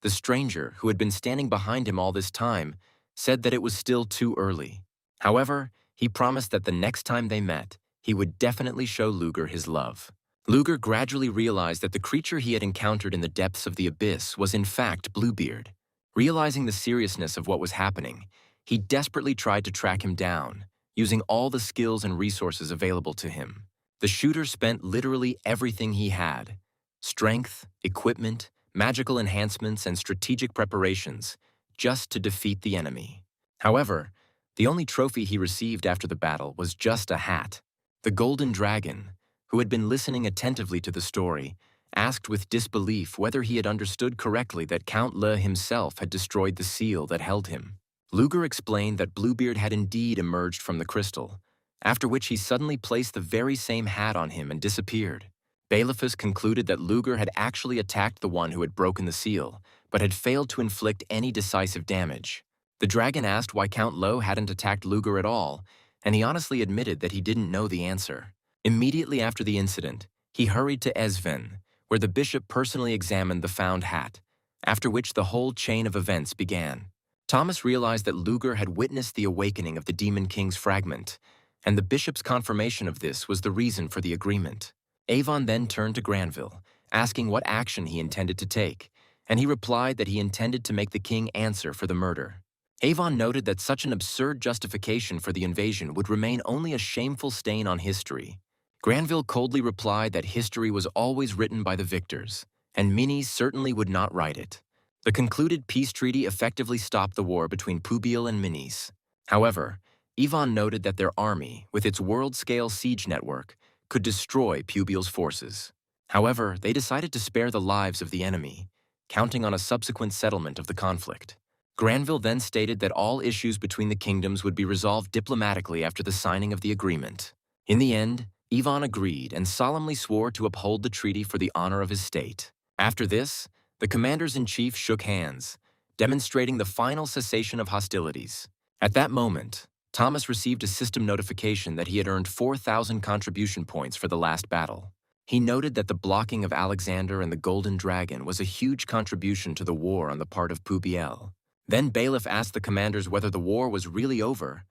Speaker 1: The stranger, who had been standing behind him all this time, said that it was still too early. However, he promised that the next time they met, he would definitely show Luger his love. Luger gradually realized that the creature he had encountered in the depths of the abyss was in fact Bluebeard. Realizing the seriousness of what was happening, he desperately tried to track him down, using all the skills and resources available to him. The shooter spent literally everything he had: strength, equipment, magical enhancements, and strategic preparations, just to defeat the enemy. However, the only trophy he received after the battle was just a hat. The Golden Dragon, who had been listening attentively to the story, asked with disbelief whether he had understood correctly that Count Le himself had destroyed the seal that held him. Luger explained that Bluebeard had indeed emerged from the crystal, after which he suddenly placed the very same hat on him and disappeared. Bailiffus concluded that Luger had actually attacked the one who had broken the seal, but had failed to inflict any decisive damage. The dragon asked why Count Lo hadn't attacked Luger at all, and he honestly admitted that he didn't know the answer. Immediately after the incident, he hurried to Esven, where the bishop personally examined the found hat, after which the whole chain of events began. Thomas realized that Luger had witnessed the awakening of the Demon King's fragment, and the bishop's confirmation of this was the reason for the agreement. Avon then turned to Granville, asking what action he intended to take, and he replied that he intended to make the king answer for the murder. Avon noted that such an absurd justification for the invasion would remain only a shameful stain on history. Granville coldly replied that history was always written by the victors, and Minis certainly would not write it. The concluded peace treaty effectively stopped the war between Pubiel and Minis. However, Yvonne noted that their army, with its world-scale siege network, could destroy Pubiel's forces. However, they decided to spare the lives of the enemy, counting on a subsequent settlement of the conflict. Granville then stated that all issues between the kingdoms would be resolved diplomatically after the signing of the agreement. In the end, Yvonne agreed and solemnly swore to uphold the treaty for the honor of his state. After this, the commanders-in-chief shook hands, demonstrating the final cessation of hostilities. At that moment, Thomas received a system notification that he had earned 4,000 contribution points for the last battle. He noted that the blocking of Alexander and the Golden Dragon was a huge contribution to the war on the part of Pubiel. Then Bailiff asked the commanders whether the war was really over.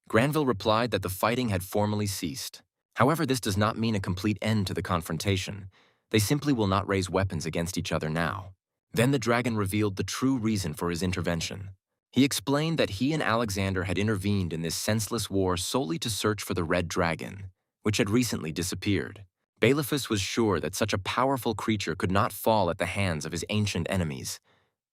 Speaker 1: Granville replied that the fighting had formally ceased. However, this does not mean a complete end to the confrontation. They simply will not raise weapons against each other now. Then the dragon revealed the true reason for his intervention. He explained that he and Alexander had intervened in this senseless war solely to search for the Red Dragon, which had recently disappeared. Bailiffus was sure that such a powerful creature could not fall at the hands of his ancient enemies.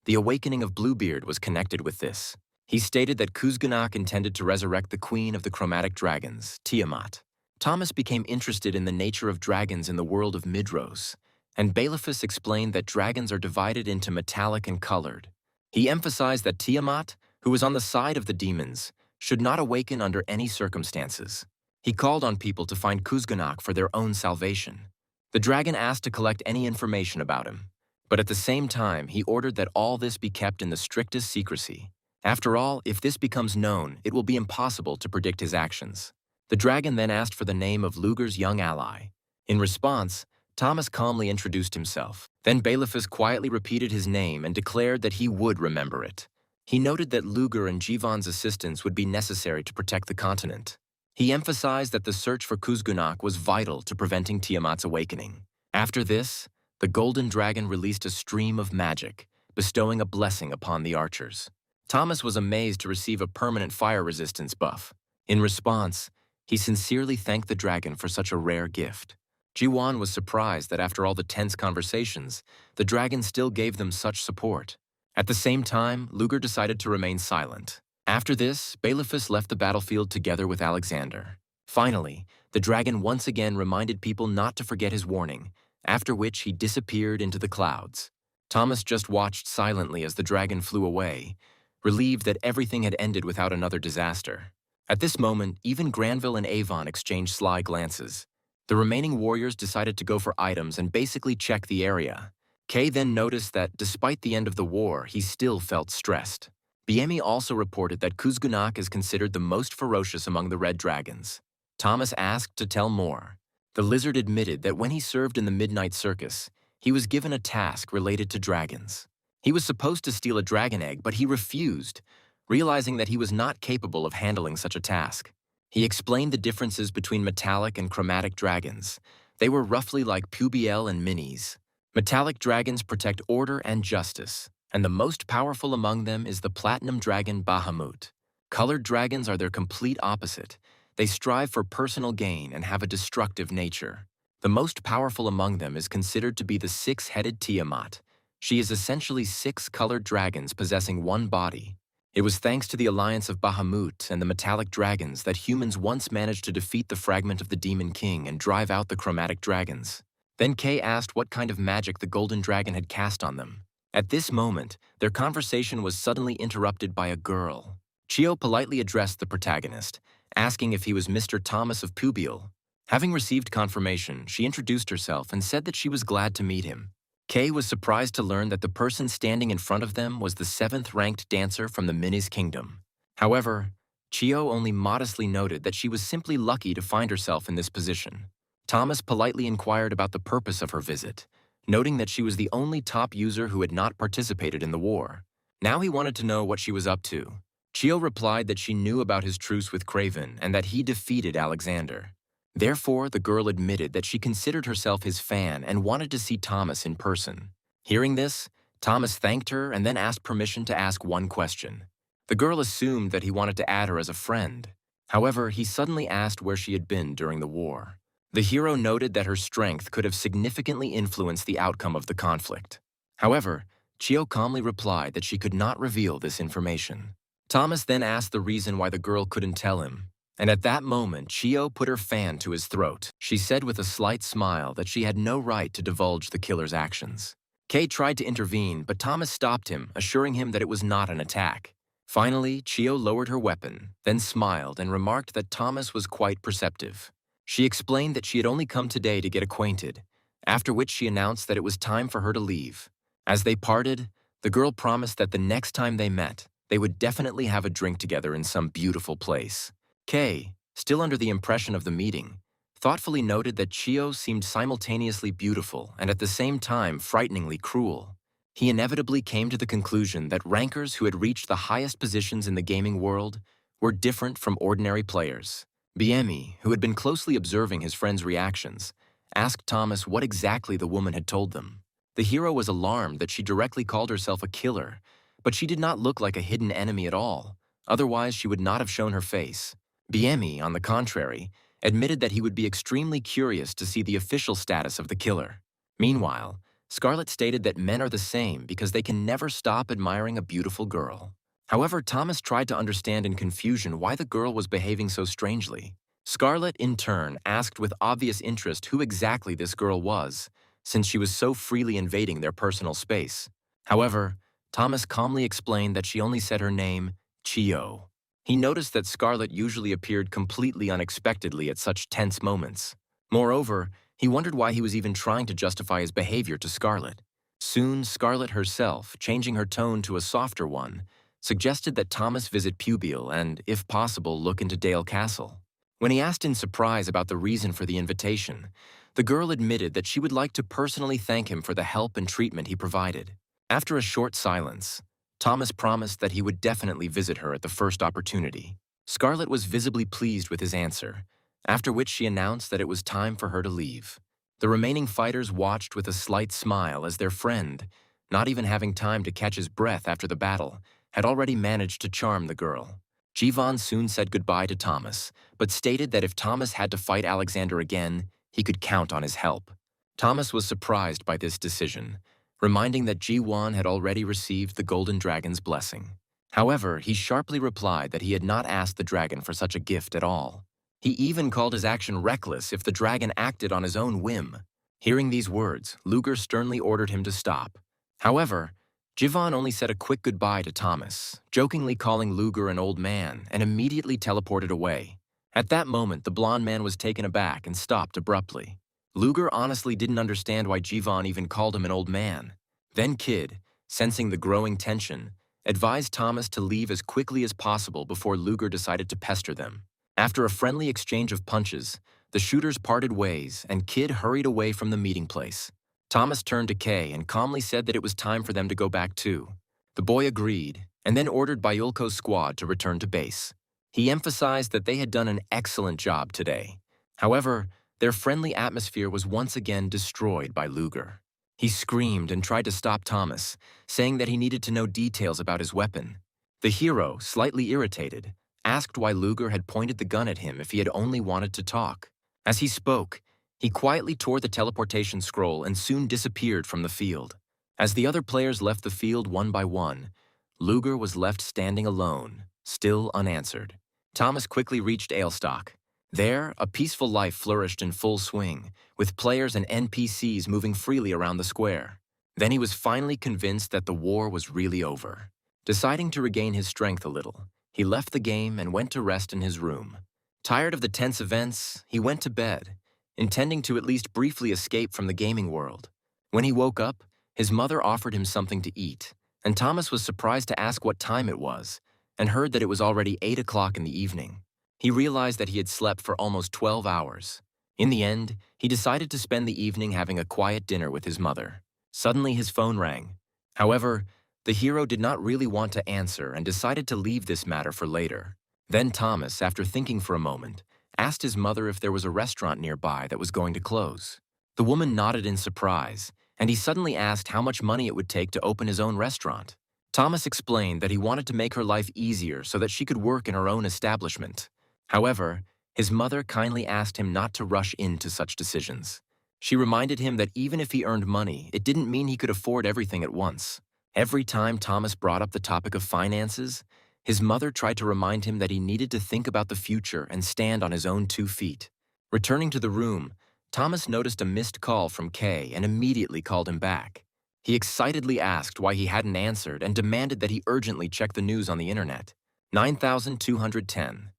Speaker 1: The awakening of Bluebeard was connected with this. He stated that Kuzgunak intended to resurrect the queen of the chromatic dragons, Tiamat. Thomas became interested in the nature of dragons in the world of Midros, and Bailiffus explained that dragons are divided into metallic and colored. He emphasized that Tiamat, who was on the side of the demons, should not awaken under any circumstances. He called on people to find Kuzgunak for their own salvation. The dragon asked to collect any information about him, but at the same time he ordered that all this be kept in the strictest secrecy. After all, if this becomes known, it will be impossible to predict his actions. The dragon then asked for the name of Luger's young ally. In response, Thomas calmly introduced himself. Then Bailiffus quietly repeated his name and declared that he would remember it. He noted that Luger and Jivan's assistance would be necessary to protect the continent. He emphasized that the search for Kuzgunak was vital to preventing Tiamat's awakening. After this, the Golden Dragon released a stream of magic, bestowing a blessing upon the archers. Thomas was amazed to receive a permanent fire resistance buff. In response, he sincerely thanked the dragon for such a rare gift. Jiwan was surprised that after all the tense conversations, the dragon still gave them such support. At the same time, Luger decided to remain silent. After this, Bailiffus left the battlefield together with Alexander. Finally, the dragon once again reminded people not to forget his warning, after which he disappeared into the clouds. Thomas just watched silently as the dragon flew away, relieved that everything had ended without another disaster. At this moment, even Granville and Avon exchanged sly glances. The remaining warriors decided to go for items and basically check the area. Kay then noticed that, despite the end of the war, he still felt stressed. Biemi also reported that Kuzgunak is considered the most ferocious among the red dragons. Thomas asked to tell more. The lizard admitted that when he served in the Midnight Circus, he was given a task related to dragons. He was supposed to steal a dragon egg, but he refused, realizing that he was not capable of handling such a task. He explained the differences between metallic and chromatic dragons. They were roughly like Pubiel and Minis. Metallic dragons protect order and justice, and the most powerful among them is the platinum dragon Bahamut. Colored dragons are their complete opposite. They strive for personal gain and have a destructive nature. The most powerful among them is considered to be the six-headed Tiamat. She is essentially six colored dragons possessing one body. It was thanks to the alliance of Bahamut and the metallic dragons that humans once managed to defeat the fragment of the Demon King and drive out the chromatic dragons. Then Kay asked what kind of magic the golden dragon had cast on them. At this moment, their conversation was suddenly interrupted by a girl. Chio politely addressed the protagonist, asking if he was Mr. Thomas of Pubiel. Having received confirmation, she introduced herself and said that she was glad to meet him. Kay was surprised to learn that the person standing in front of them was the 7th-ranked dancer from the Minis Kingdom. However, Chio only modestly noted that she was simply lucky to find herself in this position. Thomas politely inquired about the purpose of her visit, noting that she was the only top user who had not participated in the war. Now he wanted to know what she was up to. Chio replied that she knew about his truce with Craven and that he defeated Alexander. Therefore, the girl admitted that she considered herself his fan and wanted to see Thomas in person. Hearing this, Thomas thanked her and then asked permission to ask one question. The girl assumed that he wanted to add her as a friend. However, he suddenly asked where she had been during the war. The hero noted that her strength could have significantly influenced the outcome of the conflict. However, Chio calmly replied that she could not reveal this information. Thomas then asked the reason why the girl couldn't tell him. And at that moment, Chio put her fan to his throat. She said with a slight smile that she had no right to divulge the killer's actions. Kay tried to intervene, but Thomas stopped him, assuring him that it was not an attack. Finally, Chio lowered her weapon, then smiled and remarked that Thomas was quite perceptive. She explained that she had only come today to get acquainted, after which she announced that it was time for her to leave. As they parted, the girl promised that the next time they met, they would definitely have a drink together in some beautiful place. Kay, still under the impression of the meeting, thoughtfully noted that Chio seemed simultaneously beautiful and at the same time frighteningly cruel. He inevitably came to the conclusion that rankers who had reached the highest positions in the gaming world were different from ordinary players. Biemi, who had been closely observing his friend's reactions, asked Thomas what exactly the woman had told them. The hero was alarmed that she directly called herself a killer, but she did not look like a hidden enemy at all. Otherwise, she would not have shown her face. Biemi, on the contrary, admitted that he would be extremely curious to see the official status of the killer. Meanwhile, Scarlet stated that men are the same because they can never stop admiring a beautiful girl. However, Thomas tried to understand in confusion why the girl was behaving so strangely. Scarlet, in turn, asked with obvious interest who exactly this girl was, since she was so freely invading their personal space. However, Thomas calmly explained that she only said her name, Chio. He noticed that Scarlet usually appeared completely unexpectedly at such tense moments. Moreover, he wondered why he was even trying to justify his behavior to Scarlet. Soon, Scarlet herself, changing her tone to a softer one, suggested that Thomas visit Pubiel and, if possible, look into Dale Castle. When he asked in surprise about the reason for the invitation, the girl admitted that she would like to personally thank him for the help and treatment he provided. After a short silence, Thomas promised that he would definitely visit her at the first opportunity. Scarlet was visibly pleased with his answer, after which she announced that it was time for her to leave. The remaining fighters watched with a slight smile as their friend, not even having time to catch his breath after the battle, had already managed to charm the girl. Jivan soon said goodbye to Thomas, but stated that if Thomas had to fight Alexander again, he could count on his help. Thomas was surprised by this decision, reminding that Ji-won had already received the Golden Dragon's blessing. However, he sharply replied that he had not asked the dragon for such a gift at all. He even called his action reckless if the dragon acted on his own whim. Hearing these words, Luger sternly ordered him to stop. However, Jivan only said a quick goodbye to Thomas, jokingly calling Luger an old man, and immediately teleported away. At that moment, the blonde man was taken aback and stopped abruptly. Luger honestly didn't understand why Jivan even called him an old man. Then Kid, sensing the growing tension, advised Thomas to leave as quickly as possible before Luger decided to pester them. After a friendly exchange of punches, the shooters parted ways and Kid hurried away from the meeting place. Thomas turned to Kay and calmly said that it was time for them to go back too. The boy agreed, and then ordered Bayulko's squad to return to base. He emphasized that they had done an excellent job today. However, their friendly atmosphere was once again destroyed by Luger. He screamed and tried to stop Thomas, saying that he needed to know details about his weapon. The hero, slightly irritated, asked why Luger had pointed the gun at him if he had only wanted to talk. As he spoke, he quietly tore the teleportation scroll and soon disappeared from the field. As the other players left the field one by one, Luger was left standing alone, still unanswered. Thomas quickly reached Ailstock. There, a peaceful life flourished in full swing, with players and NPCs moving freely around the square. Then he was finally convinced that the war was really over. Deciding to regain his strength a little, he left the game and went to rest in his room. Tired of the tense events, he went to bed, intending to at least briefly escape from the gaming world. When he woke up, his mother offered him something to eat, and Thomas was surprised to ask what time it was, and heard that it was already 8 o'clock in the evening. He realized that he had slept for almost 12 hours. In the end, he decided to spend the evening having a quiet dinner with his mother. Suddenly, his phone rang. However, the hero did not really want to answer and decided to leave this matter for later. Then Thomas, after thinking for a moment, asked his mother if there was a restaurant nearby that was going to close. The woman nodded in surprise, and he suddenly asked how much money it would take to open his own restaurant. Thomas explained that he wanted to make her life easier so that she could work in her own establishment. However, his mother kindly asked him not to rush into such decisions. She reminded him that even if he earned money, it didn't mean he could afford everything at once. Every time Thomas brought up the topic of finances, his mother tried to remind him that he needed to think about the future and stand on his own 2 feet. Returning to the room, Thomas noticed a missed call from Kay and immediately called him back. He excitedly asked why he hadn't answered and demanded that he urgently check the news on the internet. 9,210.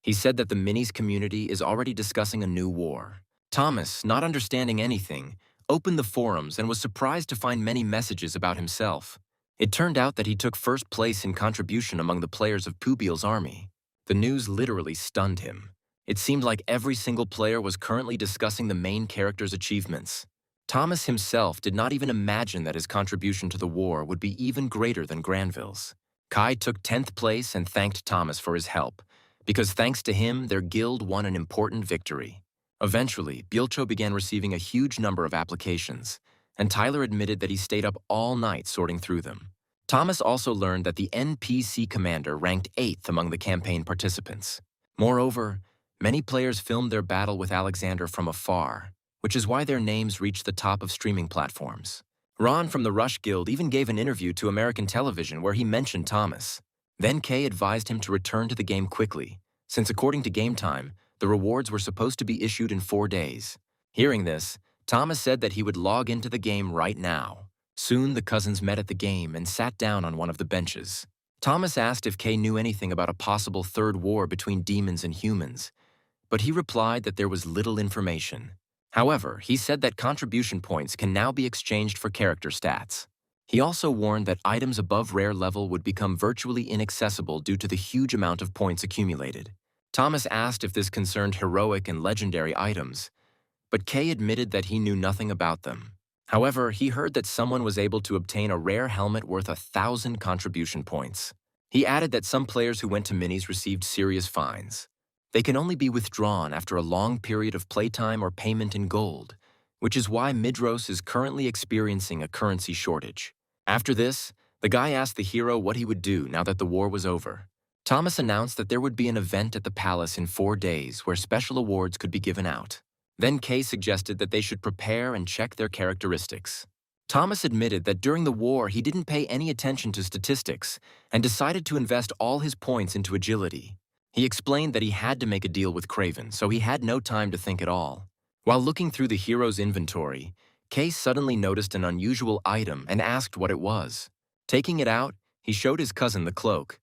Speaker 1: He said that the minis community is already discussing a new war. Thomas, not understanding anything, opened the forums and was surprised to find many messages about himself. It turned out that he took first place in contribution among the players of Pubil's army. The news literally stunned him. It seemed like every single player was currently discussing the main character's achievements. Thomas himself did not even imagine that his contribution to the war would be even greater than Granville's. Kai took 10th place and thanked Thomas for his help, because thanks to him, their guild won an important victory. Eventually, Bielcho began receiving a huge number of applications, and Tyler admitted that he stayed up all night sorting through them. Thomas also learned that the NPC commander ranked 8th among the campaign participants. Moreover, many players filmed their battle with Alexander from afar, which is why their names reached the top of streaming platforms. Ron from the Rush Guild even gave an interview to American television where he mentioned Thomas. Then Kay advised him to return to the game quickly, since according to Game Time, the rewards were supposed to be issued in 4 days. Hearing this, Thomas said that he would log into the game right now. Soon the cousins met at the game and sat down on one of the benches. Thomas asked if Kay knew anything about a possible third war between demons and humans, but he replied that there was little information. However, he said that contribution points can now be exchanged for character stats. He also warned that items above rare level would become virtually inaccessible due to the huge amount of points accumulated. Thomas asked if this concerned heroic and legendary items, but Kay admitted that he knew nothing about them. However, he heard that someone was able to obtain a rare helmet worth 1,000 contribution points. He added that some players who went to minis received serious fines. They can only be withdrawn after a long period of playtime or payment in gold, which is why Midros is currently experiencing a currency shortage. After this, the guy asked the hero what he would do now that the war was over. Thomas announced that there would be an event at the palace in 4 days where special awards could be given out. Then Kay suggested that they should prepare and check their characteristics. Thomas admitted that during the war he didn't pay any attention to statistics and decided to invest all his points into agility. He explained that he had to make a deal with Craven, so he had no time to think at all. While looking through the hero's inventory, Kay suddenly noticed an unusual item and asked what it was. Taking it out, he showed his cousin the cloak.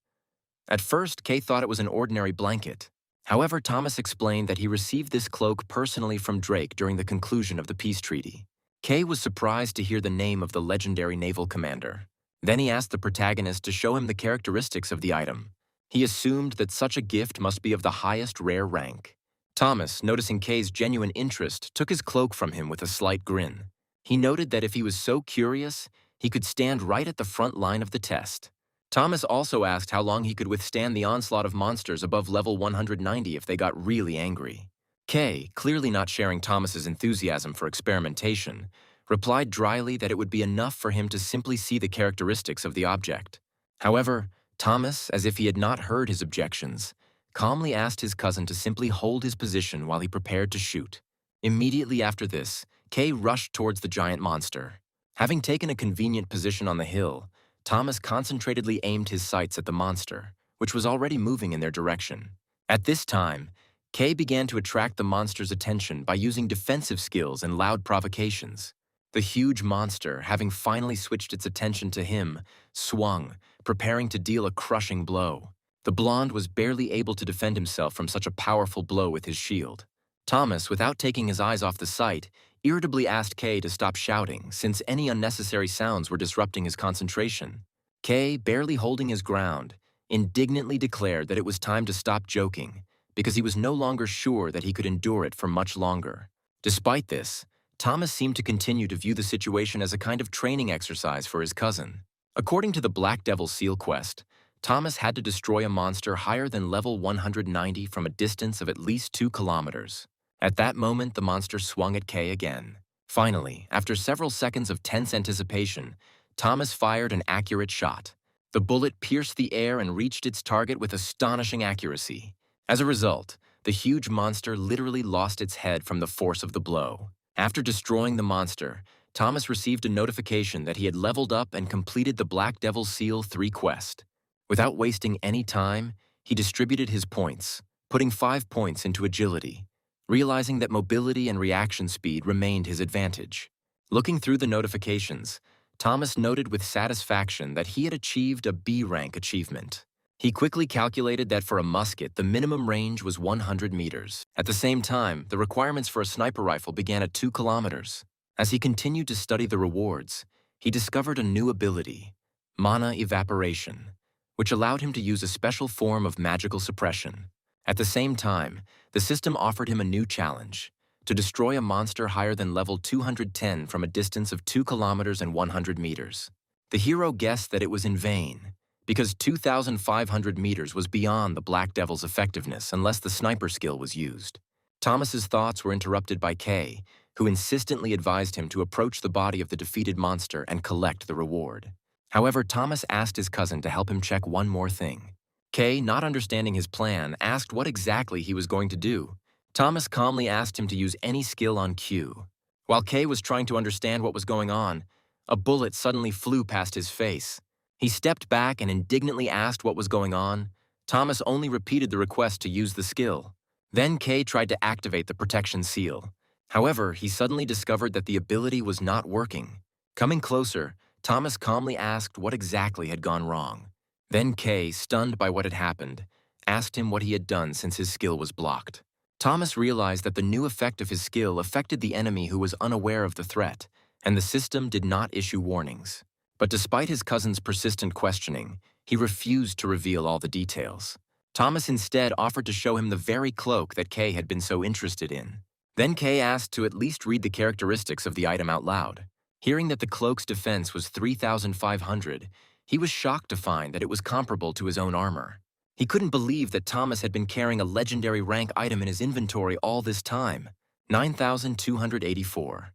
Speaker 1: At first, Kay thought it was an ordinary blanket. However, Thomas explained that he received this cloak personally from Drake during the conclusion of the peace treaty. Kay was surprised to hear the name of the legendary naval commander. Then he asked the protagonist to show him the characteristics of the item. He assumed that such a gift must be of the highest rare rank. Thomas, noticing Kay's genuine interest, took his cloak from him with a slight grin. He noted that if he was so curious, he could stand right at the front line of the test. Thomas also asked how long he could withstand the onslaught of monsters above level 190 if they got really angry. Kay, clearly not sharing Thomas's enthusiasm for experimentation, replied dryly that it would be enough for him to simply see the characteristics of the object. However, Thomas, as if he had not heard his objections, calmly asked his cousin to simply hold his position while he prepared to shoot. Immediately after this, Kay rushed towards the giant monster. Having taken a convenient position on the hill, Thomas concentratedly aimed his sights at the monster, which was already moving in their direction. At this time, Kay began to attract the monster's attention by using defensive skills and loud provocations. The huge monster, having finally switched its attention to him, swung, preparing to deal a crushing blow. The blonde was barely able to defend himself from such a powerful blow with his shield. Thomas, without taking his eyes off the sight, irritably asked Kay to stop shouting, since any unnecessary sounds were disrupting his concentration. Kay, barely holding his ground, indignantly declared that it was time to stop joking, because he was no longer sure that he could endure it for much longer. Despite this, Thomas seemed to continue to view the situation as a kind of training exercise for his cousin. According to the Black Devil Seal quest, Thomas had to destroy a monster higher than level 190 from a distance of at least 2 kilometers. At that moment, the monster swung at Kay again. Finally, after several seconds of tense anticipation, Thomas fired an accurate shot. The bullet pierced the air and reached its target with astonishing accuracy. As a result, the huge monster literally lost its head from the force of the blow. After destroying the monster, Thomas received a notification that he had leveled up and completed the Black Devil Seal 3 quest. Without wasting any time, he distributed his points, putting 5 points into agility, realizing that mobility and reaction speed remained his advantage. Looking through the notifications, Thomas noted with satisfaction that he had achieved a B rank achievement. He quickly calculated that for a musket, the minimum range was 100 meters. At the same time, the requirements for a sniper rifle began at 2 kilometers. As he continued to study the rewards, he discovered a new ability, mana evaporation, which allowed him to use a special form of magical suppression. At the same time, the system offered him a new challenge, to destroy a monster higher than level 210 from a distance of 2 kilometers and 100 meters. The hero guessed that it was in vain, because 2,500 meters was beyond the Black Devil's effectiveness unless the sniper skill was used. Thomas's thoughts were interrupted by Kay, who insistently advised him to approach the body of the defeated monster and collect the reward. However, Thomas asked his cousin to help him check one more thing. Kay, not understanding his plan, asked what exactly he was going to do. Thomas calmly asked him to use any skill on cue. While Kay was trying to understand what was going on, a bullet suddenly flew past his face. He stepped back and indignantly asked what was going on. Thomas only repeated the request to use the skill. Then Kay tried to activate the protection seal. However, he suddenly discovered that the ability was not working. Coming closer, Thomas calmly asked what exactly had gone wrong. Then Kay, stunned by what had happened, asked him what he had done since his skill was blocked. Thomas realized that the new effect of his skill affected the enemy who was unaware of the threat, and the system did not issue warnings. But despite his cousin's persistent questioning, he refused to reveal all the details. Thomas instead offered to show him the very cloak that Kay had been so interested in. Then Kay asked to at least read the characteristics of the item out loud. Hearing that the cloak's defense was 3,500, he was shocked to find that it was comparable to his own armor. He couldn't believe that Thomas had been carrying a legendary rank item in his inventory all this time, 9,284.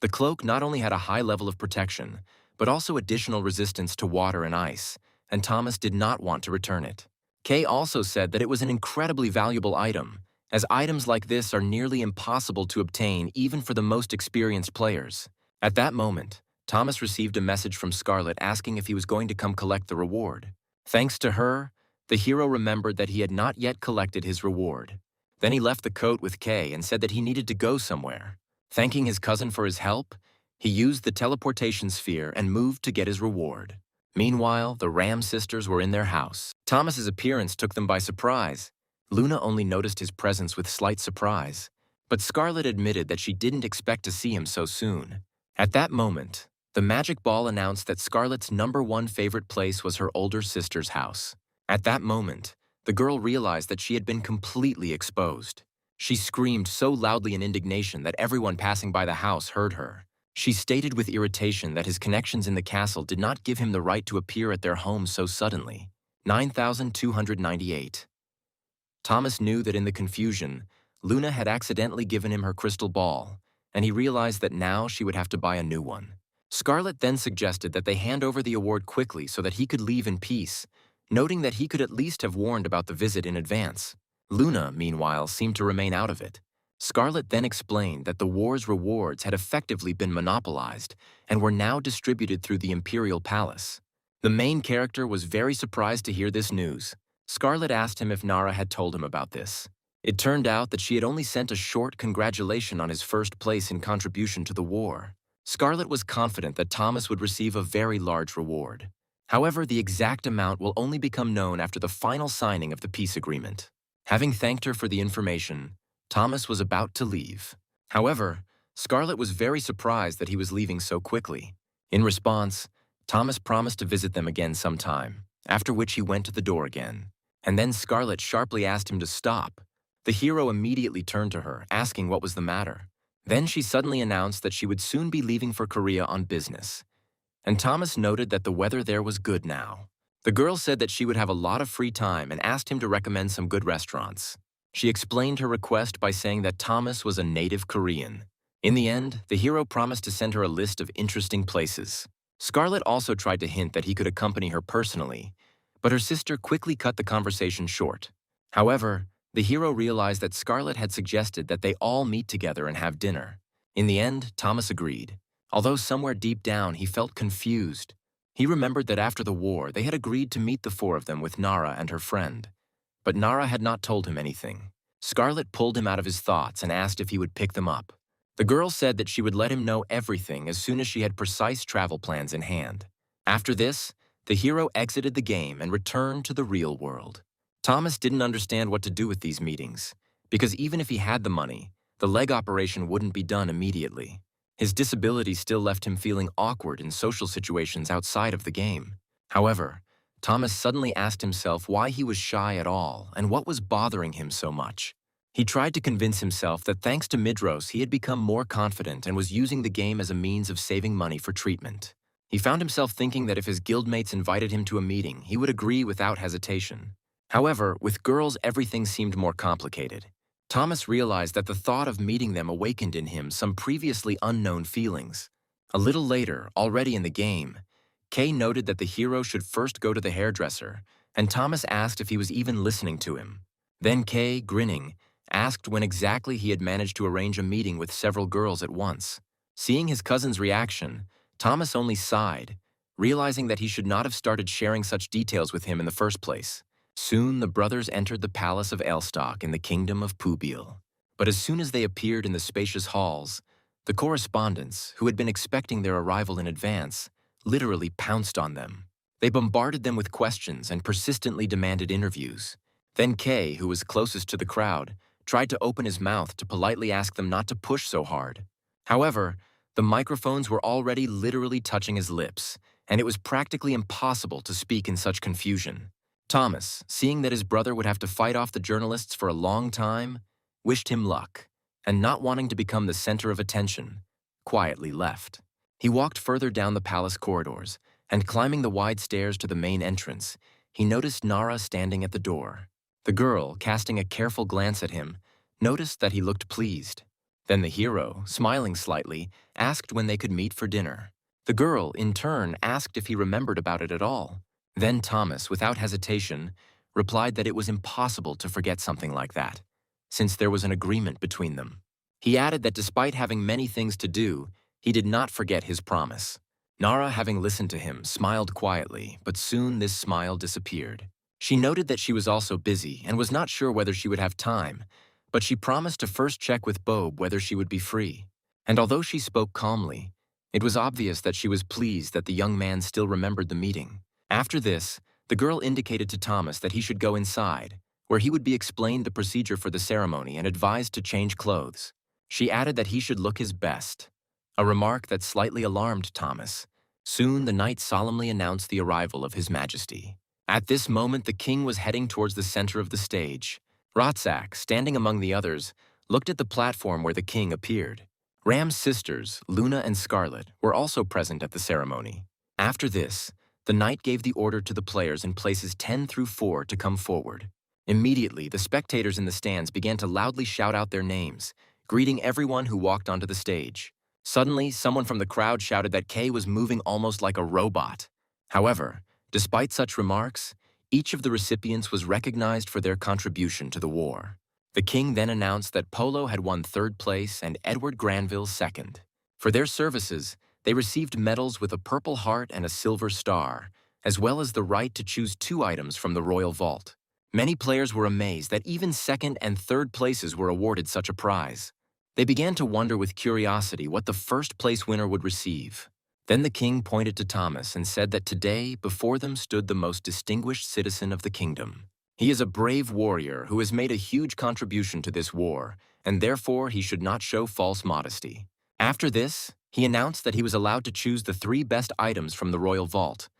Speaker 1: The cloak not only had a high level of protection, but also additional resistance to water and ice, and Thomas did not want to return it. Kay also said that it was an incredibly valuable item, as items like this are nearly impossible to obtain even for the most experienced players. At that moment, Thomas received a message from Scarlet asking if he was going to come collect the reward. Thanks to her, the hero remembered that he had not yet collected his reward. Then he left the coat with Kay and said that he needed to go somewhere. Thanking his cousin for his help, he used the teleportation sphere and moved to get his reward. Meanwhile, the Ram sisters were in their house. Thomas's appearance took them by surprise. Luna only noticed his presence with slight surprise, but Scarlet admitted that she didn't expect to see him so soon. At that moment, the magic ball announced that Scarlet's #1 favorite place was her older sister's house. At that moment, the girl realized that she had been completely exposed. She screamed so loudly in indignation that everyone passing by the house heard her. She stated with irritation that his connections in the castle did not give him the right to appear at their home so suddenly. 9298. Thomas knew that in the confusion, Luna had accidentally given him her crystal ball, and he realized that now she would have to buy a new one. Scarlet then suggested that they hand over the award quickly so that he could leave in peace, noting that he could at least have warned about the visit in advance. Luna, meanwhile, seemed to remain out of it. Scarlet then explained that the war's rewards had effectively been monopolized and were now distributed through the Imperial Palace. The main character was very surprised to hear this news. Scarlet asked him if Nara had told him about this. It turned out that she had only sent a short congratulation on his first place in contribution to the war. Scarlet was confident that Thomas would receive a very large reward. However, the exact amount will only become known after the final signing of the peace agreement. Having thanked her for the information, Thomas was about to leave. However, Scarlet was very surprised that he was leaving so quickly. In response, Thomas promised to visit them again sometime, after which he went to the door again. And then Scarlet sharply asked him to stop. The hero immediately turned to her, asking what was the matter. Then she suddenly announced that she would soon be leaving for Korea on business. And Thomas noted that the weather there was good now. The girl said that she would have a lot of free time and asked him to recommend some good restaurants. She explained her request by saying that Thomas was a native Korean. In the end, the hero promised to send her a list of interesting places. Scarlet also tried to hint that he could accompany her personally, but her sister quickly cut the conversation short. However, the hero realized that Scarlet had suggested that they all meet together and have dinner. In the end, Thomas agreed, although somewhere deep down he felt confused. He remembered that after the war, they had agreed to meet the four of them with Nara and her friend. But Nara had not told him anything. Scarlet pulled him out of his thoughts and asked if he would pick them up. The girl said that she would let him know everything as soon as she had precise travel plans in hand. After this, the hero exited the game and returned to the real world. Thomas didn't understand what to do with these meetings, because even if he had the money, the leg operation wouldn't be done immediately. His disability still left him feeling awkward in social situations outside of the game. However, Thomas suddenly asked himself why he was shy at all and what was bothering him so much. He tried to convince himself that thanks to Midros he had become more confident and was using the game as a means of saving money for treatment. He found himself thinking that if his guildmates invited him to a meeting, he would agree without hesitation. However, with girls everything seemed more complicated. Thomas realized that the thought of meeting them awakened in him some previously unknown feelings. A little later, already in the game, Kay noted that the hero should first go to the hairdresser, and Thomas asked if he was even listening to him. Then Kay, grinning, asked when exactly he had managed to arrange a meeting with several girls at once. Seeing his cousin's reaction, Thomas only sighed, realizing that he should not have started sharing such details with him in the first place. Soon the brothers entered the palace of Elstock in the kingdom of Pubil. But as soon as they appeared in the spacious halls, the correspondents, who had been expecting their arrival in advance, literally pounced on them. They bombarded them with questions and persistently demanded interviews. Then Kay, who was closest to the crowd, tried to open his mouth to politely ask them not to push so hard. However, the microphones were already literally touching his lips, and it was practically impossible to speak in such confusion. Thomas, seeing that his brother would have to fight off the journalists for a long time, wished him luck, and not wanting to become the center of attention, quietly left. He walked further down the palace corridors, and climbing the wide stairs to the main entrance, he noticed Nara standing at the door. The girl, casting a careful glance at him, noticed that he looked pleased. Then the hero, smiling slightly, asked when they could meet for dinner. The girl, in turn, asked if he remembered about it at all. Then Thomas, without hesitation, replied that it was impossible to forget something like that, since there was an agreement between them. He added that despite having many things to do, he did not forget his promise. Nara, having listened to him, smiled quietly, but soon this smile disappeared. She noted that she was also busy and was not sure whether she would have time, but she promised to first check with Bob whether she would be free. And although she spoke calmly, it was obvious that she was pleased that the young man still remembered the meeting. After this, the girl indicated to Thomas that he should go inside, where he would be explained the procedure for the ceremony and advised to change clothes. She added that he should look his best, a remark that slightly alarmed Thomas. Soon the knight solemnly announced the arrival of His Majesty. At this moment the king was heading towards the center of the stage. Rotzak, standing among the others, looked at the platform where the king appeared. Ram's sisters, Luna and Scarlet, were also present at the ceremony. After this, the knight gave the order to the players in places 10 through 4 to come forward. Immediately, the spectators in the stands began to loudly shout out their names, greeting everyone who walked onto the stage. Suddenly, someone from the crowd shouted that Kay was moving almost like a robot. However, despite such remarks, each of the recipients was recognized for their contribution to the war. The king then announced that Polo had won 3rd place and Edward Granville 2nd. For their services, they received medals with a purple heart and a silver star, as well as the right to choose 2 items from the royal vault. Many players were amazed that even 2nd and 3rd places were awarded such a prize. They began to wonder with curiosity what the 1st place winner would receive. Then the king pointed to Thomas and said that today before them stood the most distinguished citizen of the kingdom. He is a brave warrior who has made a huge contribution to this war, and therefore he should not show false modesty. After this, he announced that he was allowed to choose the 3 best items from the royal vault.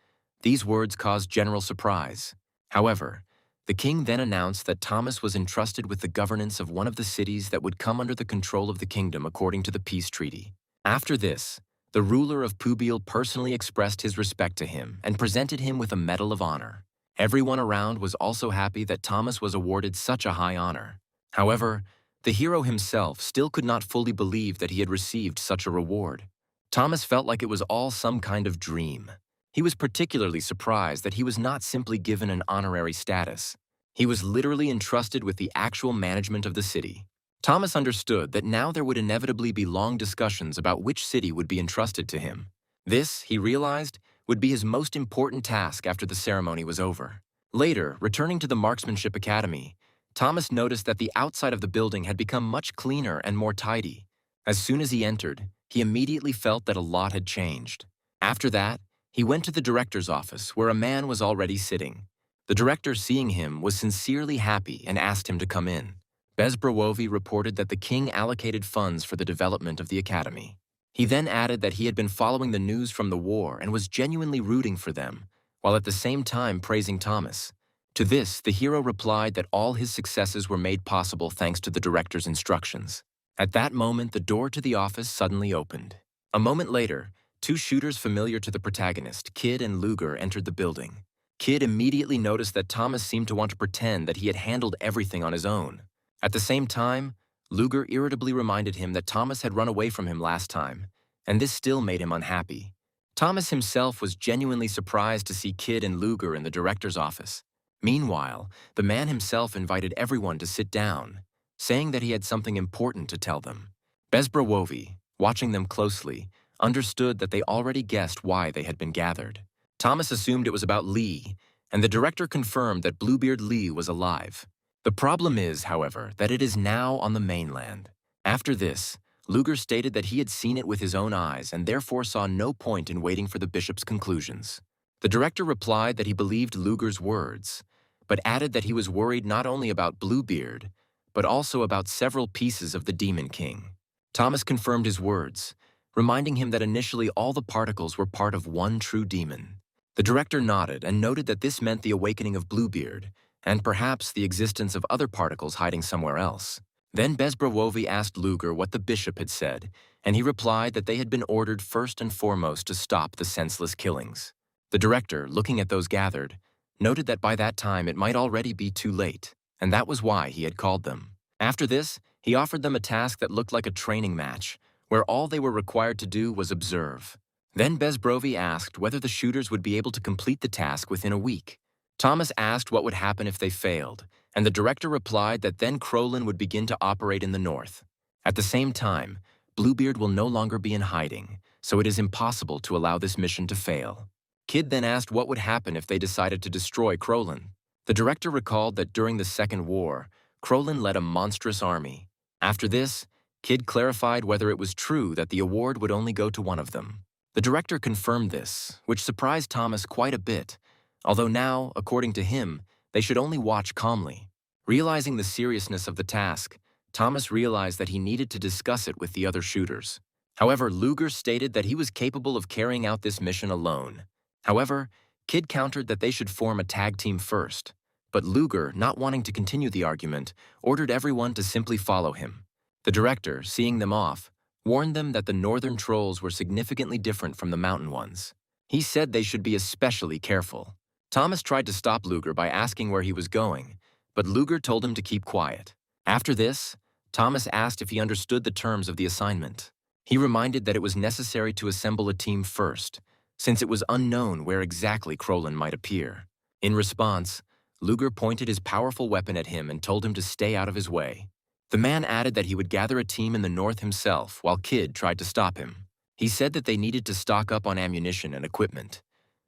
Speaker 1: These words caused general surprise. However, the king then announced that Thomas was entrusted with the governance of one of the cities that would come under the control of the kingdom according to the peace treaty. After this, the ruler of Pubil personally expressed his respect to him and presented him with a medal of honor. Everyone around was also happy that Thomas was awarded such a high honor. However, the hero himself still could not fully believe that he had received such a reward. Thomas felt like it was all some kind of dream. He was particularly surprised that he was not simply given an honorary status. He was literally entrusted with the actual management of the city. Thomas understood that now there would inevitably be long discussions about which city would be entrusted to him. This, he realized, would be his most important task after the ceremony was over. Later, returning to the Marksmanship Academy, Thomas noticed that the outside of the building had become much cleaner and more tidy. As soon as he entered, he immediately felt that a lot had changed. After that, he went to the director's office where a man was already sitting. The director, seeing him, was sincerely happy and asked him to come in. Bezbrawovi reported that the king allocated funds for the development of the academy. He then added that he had been following the news from the war and was genuinely rooting for them, while at the same time praising Thomas. To this, the hero replied that all his successes were made possible thanks to the director's instructions. At that moment, the door to the office suddenly opened. A moment later, 2 shooters familiar to the protagonist, Kid and Luger, entered the building. Kid immediately noticed that Thomas seemed to want to pretend that he had handled everything on his own. At the same time, Luger irritably reminded him that Thomas had run away from him last time, and this still made him unhappy. Thomas himself was genuinely surprised to see Kid and Luger in the director's office. Meanwhile, the man himself invited everyone to sit down, saying that he had something important to tell them. Bezbrawovi, watching them closely, understood that they already guessed why they had been gathered. Thomas assumed it was about Lee, and the director confirmed that Bluebeard Lee was alive. The problem is, however, that it is now on the mainland. After this, Luger stated that he had seen it with his own eyes and therefore saw no point in waiting for the bishop's conclusions. The director replied that he believed Luger's words, but added that he was worried not only about Bluebeard, but also about several pieces of the Demon King. Thomas confirmed his words, reminding him that initially all the particles were part of one true demon. The director nodded and noted that this meant the awakening of Bluebeard, and perhaps the existence of other particles hiding somewhere else. Then Bezbrawovi asked Luger what the bishop had said, and he replied that they had been ordered first and foremost to stop the senseless killings. The director, looking at those gathered, noted that by that time it might already be too late, and that was why he had called them. After this, he offered them a task that looked like a training match, where all they were required to do was observe. Then Bezbrovi asked whether the shooters would be able to complete the task within a week. Thomas asked what would happen if they failed, and the director replied that then Crowlin would begin to operate in the north. At the same time, Bluebeard will no longer be in hiding, so it is impossible to allow this mission to fail. Kid then asked what would happen if they decided to destroy Crowlin. The director recalled that during the Second War, Crowlin led a monstrous army. After this, Kid clarified whether it was true that the award would only go to one of them. The director confirmed this, which surprised Thomas quite a bit, although now, according to him, they should only watch calmly. Realizing the seriousness of the task, Thomas realized that he needed to discuss it with the other shooters. However, Luger stated that he was capable of carrying out this mission alone. However, Kid countered that they should form a tag team first. But Luger, not wanting to continue the argument, ordered everyone to simply follow him. The director, seeing them off, warned them that the northern trolls were significantly different from the mountain ones. He said they should be especially careful. Thomas tried to stop Luger by asking where he was going, but Luger told him to keep quiet. After this, Thomas asked if he understood the terms of the assignment. He reminded that it was necessary to assemble a team first, since it was unknown where exactly Krolin might appear. In response, Luger pointed his powerful weapon at him and told him to stay out of his way. The man added that he would gather a team in the north himself while Kid tried to stop him. He said that they needed to stock up on ammunition and equipment.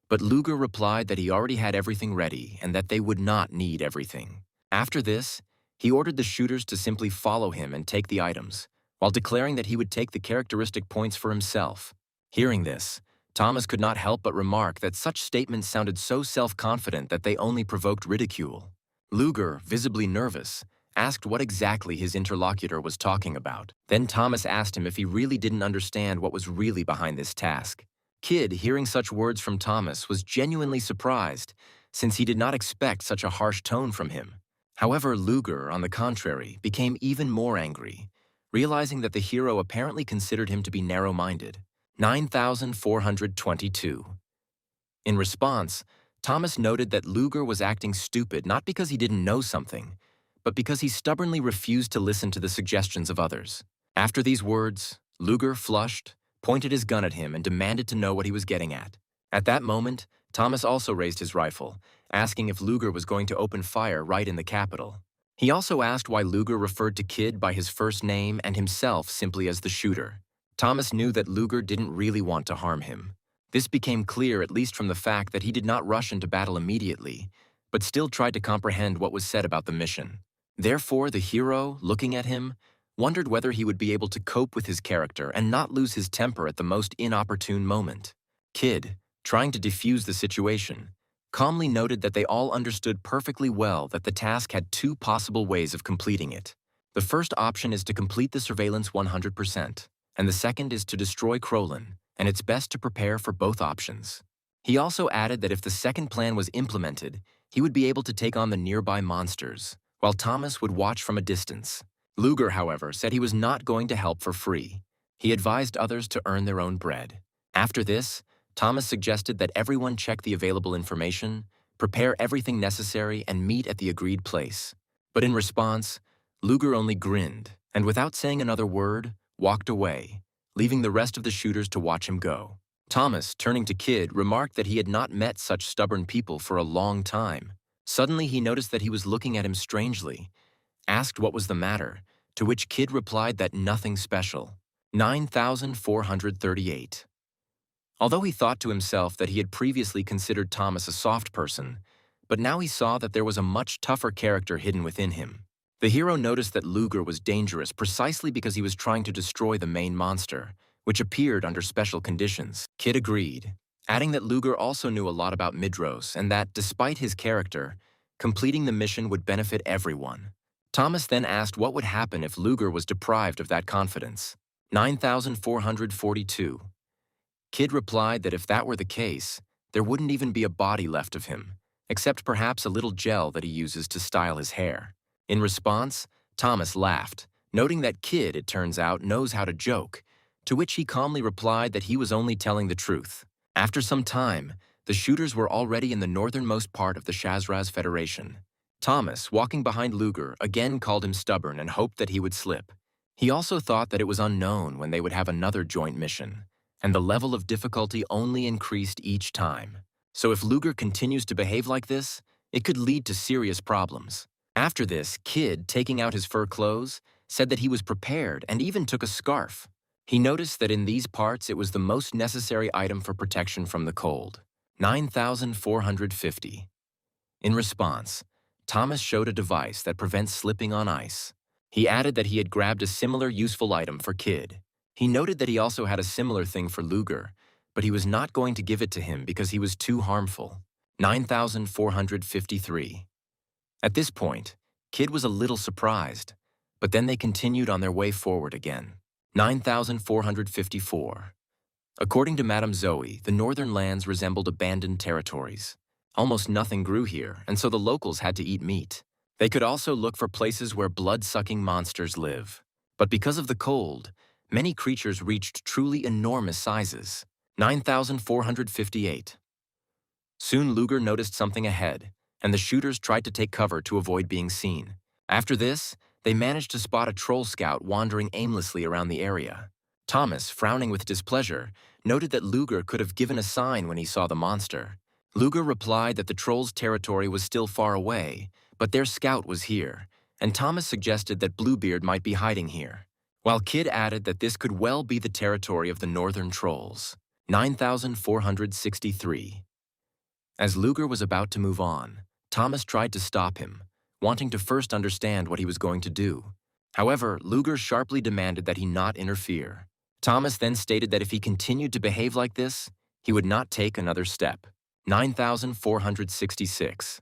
Speaker 1: But Luger replied that he already had everything ready and that they would not need everything. After this, he ordered the shooters to simply follow him and take the items, while declaring that he would take the characteristic points for himself. Hearing this, Thomas could not help but remark that such statements sounded so self-confident that they only provoked ridicule. Luger, visibly nervous, asked what exactly his interlocutor was talking about. Then Thomas asked him if he really didn't understand what was really behind this task. Kid, hearing such words from Thomas, was genuinely surprised, since he did not expect such a harsh tone from him. However, Luger, on the contrary, became even more angry, realizing that the hero apparently considered him to be narrow-minded. 9,422. In response, Thomas noted that Luger was acting stupid not because he didn't know something, but because he stubbornly refused to listen to the suggestions of others. After these words, Luger flushed, pointed his gun at him, and demanded to know what he was getting at. At that moment, Thomas also raised his rifle, asking if Luger was going to open fire right in the capital. He also asked why Luger referred to Kid by his first name and himself simply as the shooter. Thomas knew that Luger didn't really want to harm him. This became clear at least from the fact that he did not rush into battle immediately, but still tried to comprehend what was said about the mission. Therefore, the hero, looking at him, wondered whether he would be able to cope with his character and not lose his temper at the most inopportune moment. Kid, trying to defuse the situation, calmly noted that they all understood perfectly well that the task had two possible ways of completing it. The first option is to complete the surveillance 100%, and the second is to destroy Krolin, and it's best to prepare for both options. He also added that if the second plan was implemented, he would be able to take on the nearby monsters, while Thomas would watch from a distance. Luger, however, said he was not going to help for free. He advised others to earn their own bread. After this, Thomas suggested that everyone check the available information, prepare everything necessary, and meet at the agreed place. But in response, Luger only grinned, and without saying another word, walked away, leaving the rest of the shooters to watch him go. Thomas, turning to Kid, remarked that he had not met such stubborn people for a long time. Suddenly, he noticed that he was looking at him strangely, asked what was the matter, to which Kid replied that nothing special. 9,438. Although he thought to himself that he had previously considered Thomas a soft person, but now he saw that there was a much tougher character hidden within him. The hero noticed that Luger was dangerous precisely because he was trying to destroy the main monster, which appeared under special conditions. Kid agreed, adding that Luger also knew a lot about Midros and that, despite his character, completing the mission would benefit everyone. Thomas then asked what would happen if Luger was deprived of that confidence. 9,442. Kid replied that if that were the case, there wouldn't even be a body left of him, except perhaps a little gel that he uses to style his hair. In response, Thomas laughed, noting that Kid, it turns out, knows how to joke, to which he calmly replied that he was only telling the truth. After some time, the shooters were already in the northernmost part of the Shazraz Federation. Thomas, walking behind Luger, again called him stubborn and hoped that he would slip. He also thought that it was unknown when they would have another joint mission, and the level of difficulty only increased each time. So if Luger continues to behave like this, it could lead to serious problems. After this, Kid, taking out his fur clothes, said that he was prepared and even took a scarf. He noticed that in these parts it was the most necessary item for protection from the cold. 9,450. In response, Thomas showed a device that prevents slipping on ice. He added that he had grabbed a similar useful item for Kid. He noted that he also had a similar thing for Luger, but he was not going to give it to him because he was too harmful. 9,453. At this point, Kid was a little surprised, but then they continued on their way forward again. 9,454. According to Madame Zoe, the northern lands resembled abandoned territories. Almost nothing grew here, and so the locals had to eat meat. They could also look for places where blood-sucking monsters live. But because of the cold, many creatures reached truly enormous sizes. 9,458. Soon Luger noticed something ahead, and the shooters tried to take cover to avoid being seen. After this, they managed to spot a troll scout wandering aimlessly around the area. Thomas, frowning with displeasure, noted that Luger could have given a sign when he saw the monster. Luger replied that the troll's territory was still far away, but their scout was here, and Thomas suggested that Bluebeard might be hiding here, while Kid added that this could well be the territory of the northern trolls. 9,463. As Luger was about to move on, Thomas tried to stop him, wanting to first understand what he was going to do. However, Luger sharply demanded that he not interfere. Thomas then stated that if he continued to behave like this, he would not take another step. 9,466.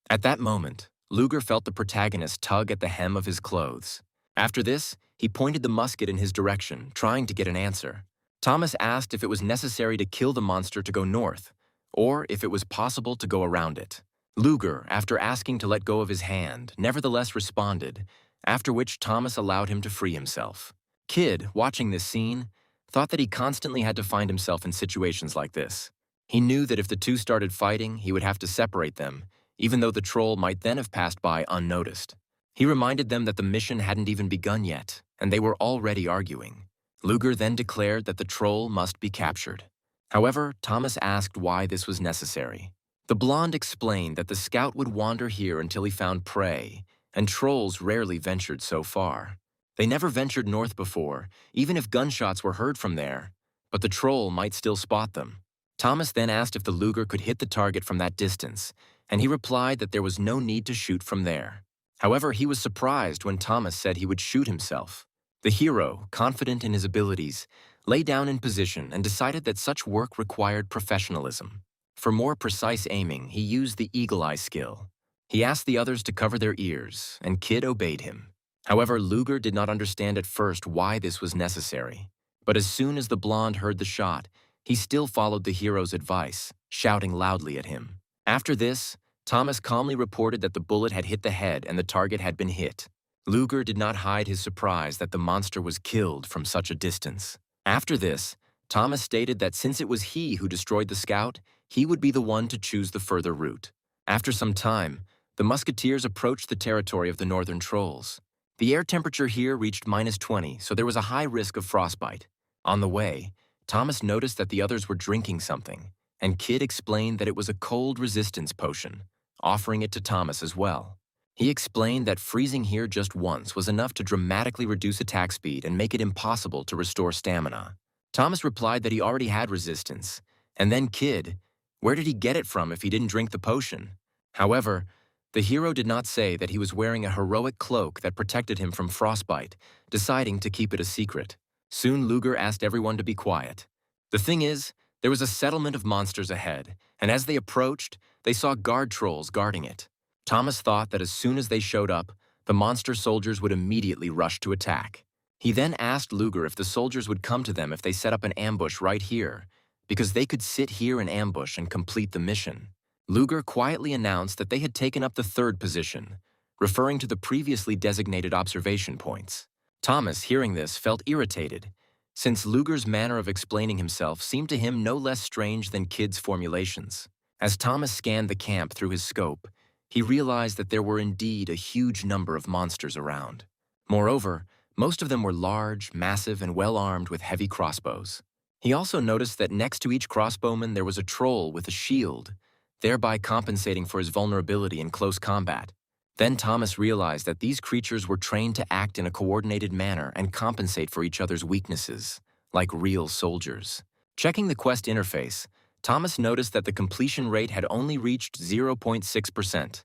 Speaker 1: At that moment, Luger felt the protagonist tug at the hem of his clothes. After this, he pointed the musket in his direction, trying to get an answer. Thomas asked if it was necessary to kill the monster to go north, or if it was possible to go around it. Luger, after asking to let go of his hand, nevertheless responded, after which Thomas allowed him to free himself. Kid, watching this scene, thought that he constantly had to find himself in situations like this. He knew that if the two started fighting, he would have to separate them, even though the troll might then have passed by unnoticed. He reminded them that the mission hadn't even begun yet, and they were already arguing. Luger then declared that the troll must be captured. However, Thomas asked why this was necessary. The blonde explained that the scout would wander here until he found prey, and trolls rarely ventured so far. They never ventured north before, even if gunshots were heard from there, but the troll might still spot them. Thomas then asked if the Luger could hit the target from that distance, and he replied that there was no need to shoot from there. However, he was surprised when Thomas said he would shoot himself. The hero, confident in his abilities, lay down in position and decided that such work required professionalism. For more precise aiming, he used the eagle eye skill. He asked the others to cover their ears, and Kid obeyed him. However, Luger did not understand at first why this was necessary. But as soon as the blonde heard the shot, he still followed the hero's advice, shouting loudly at him. After this, Thomas calmly reported that the bullet had hit the head and the target had been hit. Luger did not hide his surprise that the monster was killed from such a distance. After this, Thomas stated that since it was he who destroyed the scout, he would be the one to choose the further route. After some time, the musketeers approached the territory of the northern trolls. The air temperature here reached -20, so there was a high risk of frostbite. On the way, Thomas noticed that the others were drinking something, and Kid explained that it was a cold resistance potion, offering it to Thomas as well. He explained that freezing here just once was enough to dramatically reduce attack speed and make it impossible to restore stamina. Thomas replied that he already had resistance, and then Kid, where did he get it from if he didn't drink the potion? However, the hero did not say that he was wearing a heroic cloak that protected him from frostbite, deciding to keep it a secret. Soon Luger asked everyone to be quiet. The thing is, there was a settlement of monsters ahead, and as they approached, they saw guard trolls guarding it. Thomas thought that as soon as they showed up, the monster soldiers would immediately rush to attack. He then asked Luger if the soldiers would come to them if they set up an ambush right here, because they could sit here in ambush and complete the mission. Luger quietly announced that they had taken up the third position, referring to the previously designated observation points. Thomas, hearing this, felt irritated, since Luger's manner of explaining himself seemed to him no less strange than Kid's formulations. As Thomas scanned the camp through his scope, he realized that there were indeed a huge number of monsters around. Moreover, most of them were large, massive, and well-armed with heavy crossbows. He also noticed that next to each crossbowman there was a troll with a shield, thereby compensating for his vulnerability in close combat. Then Thomas realized that these creatures were trained to act in a coordinated manner and compensate for each other's weaknesses, like real soldiers. Checking the quest interface, Thomas noticed that the completion rate had only reached 0.6%.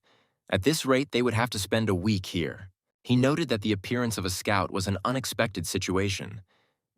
Speaker 1: At this rate, they would have to spend a week here. He noted that the appearance of a scout was an unexpected situation,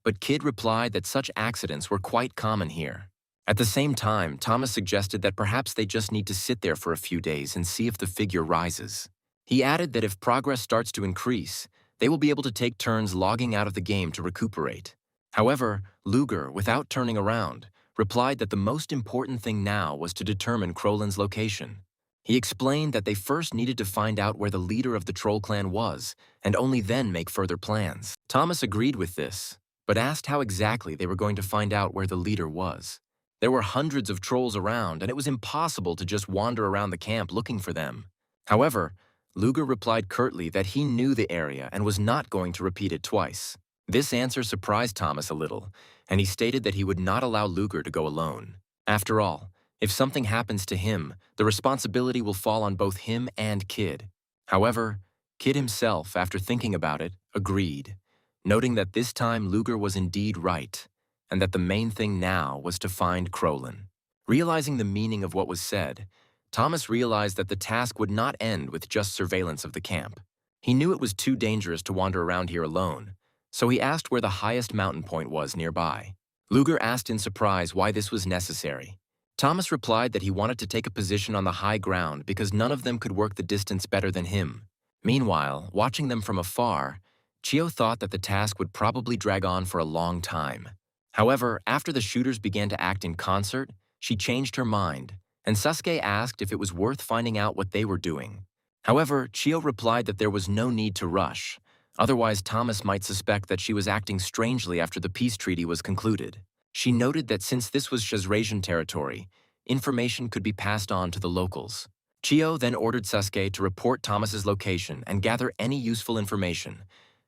Speaker 1: but Kid replied that such accidents were quite common here. At the same time, Thomas suggested that perhaps they just need to sit there for a few days and see if the figure rises. He added that if progress starts to increase, they will be able to take turns logging out of the game to recuperate. However, Luger, without turning around, replied that the most important thing now was to determine Krolin's location. He explained that they first needed to find out where the leader of the troll clan was, and only then make further plans. Thomas agreed with this, but asked how exactly they were going to find out where the leader was. There were hundreds of trolls around, and it was impossible to just wander around the camp looking for them. However, Luger replied curtly that he knew the area and was not going to repeat it twice. This answer surprised Thomas a little, and he stated that he would not allow Luger to go alone. After all, if something happens to him, the responsibility will fall on both him and Kid. However, Kid himself, after thinking about it, agreed, noting that this time Luger was indeed right, and that the main thing now was to find Krolin. Realizing the meaning of what was said, Thomas realized that the task would not end with just surveillance of the camp. He knew it was too dangerous to wander around here alone, so he asked where the highest mountain point was nearby. Luger asked in surprise why this was necessary. Thomas replied that he wanted to take a position on the high ground because none of them could work the distance better than him. Meanwhile, watching them from afar, Chio thought that the task would probably drag on for a long time. However, after the shooters began to act in concert, she changed her mind, and Sasuke asked if it was worth finding out what they were doing. However, Chio replied that there was no need to rush, otherwise Thomas might suspect that she was acting strangely after the peace treaty was concluded. She noted that since this was Shazrasian territory, information could be passed on to the locals. Chio then ordered Sasuke to report Thomas's location and gather any useful information,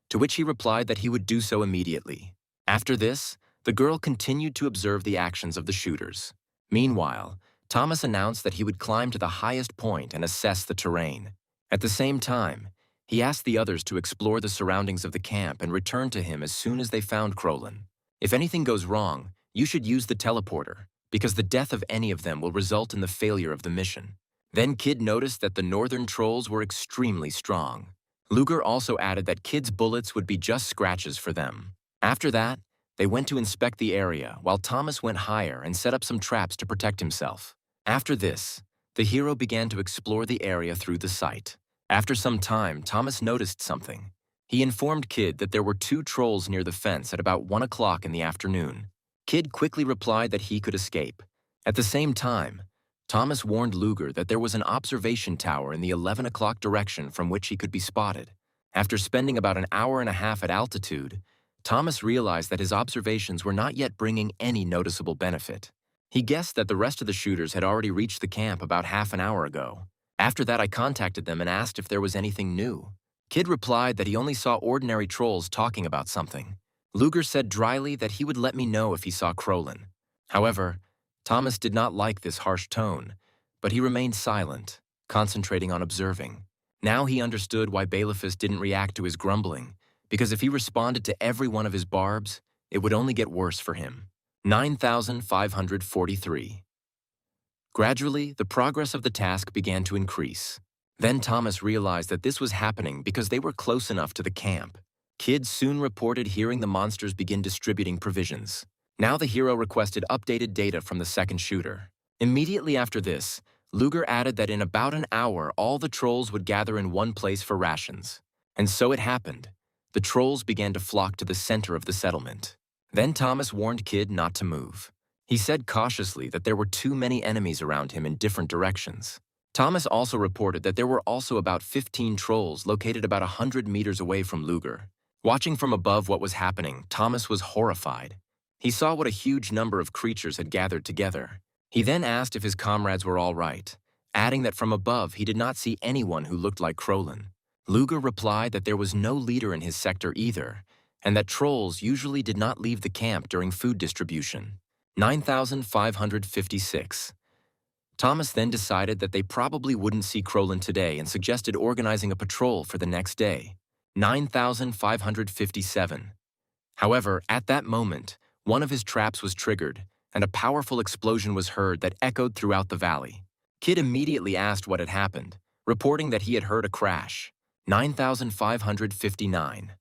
Speaker 1: to which he replied that he would do so immediately. After this, the girl continued to observe the actions of the shooters. Meanwhile, Thomas announced that he would climb to the highest point and assess the terrain. At the same time, he asked the others to explore the surroundings of the camp and return to him as soon as they found Krolin. If anything goes wrong, you should use the teleporter, because the death of any of them will result in the failure of the mission. Then Kid noticed that the northern trolls were extremely strong. Luger also added that Kid's bullets would be just scratches for them. After that, they went to inspect the area, while Thomas went higher and set up some traps to protect himself. After this, the hero began to explore the area through the sight. After some time, Thomas noticed something. He informed Kid that there were 2 trolls near the fence at about 1 o'clock in the afternoon. Kid quickly replied that he could escape. At the same time, Thomas warned Luger that there was an observation tower in the 11 o'clock direction from which he could be spotted. After spending about an hour and a half at altitude, Thomas realized that his observations were not yet bringing any noticeable benefit. He guessed that the rest of the shooters had already reached the camp about half an hour ago. After that, I contacted them and asked if there was anything new. Kid replied that he only saw ordinary trolls talking about something. Luger said dryly that he would let me know if he saw Krolin. However, Thomas did not like this harsh tone, but he remained silent, concentrating on observing. Now he understood why Bailiffus didn't react to his grumbling, because if he responded to every one of his barbs, it would only get worse for him. 9,543. Gradually, the progress of the task began to increase. Then Thomas realized that this was happening because they were close enough to the camp. Kid soon reported hearing the monsters begin distributing provisions. Now the hero requested updated data from the second shooter. Immediately after this, Luger added that in about an hour all the trolls would gather in one place for rations. And so it happened. The trolls began to flock to the center of the settlement. Then Thomas warned Kid not to move. He said cautiously that there were too many enemies around him in different directions. Thomas also reported that there were also about 15 trolls located about 100 meters away from Luger. Watching from above what was happening, Thomas was horrified. He saw what a huge number of creatures had gathered together. He then asked if his comrades were all right, adding that from above he did not see anyone who looked like Krolin. Luger replied that there was no leader in his sector either, and that trolls usually did not leave the camp during food distribution. 9,556. Thomas then decided that they probably wouldn't see Krolin today and suggested organizing a patrol for the next day. 9,557. However, at that moment, one of his traps was triggered, and a powerful explosion was heard that echoed throughout the valley. Kid immediately asked what had happened, reporting that he had heard a crash. 9,559.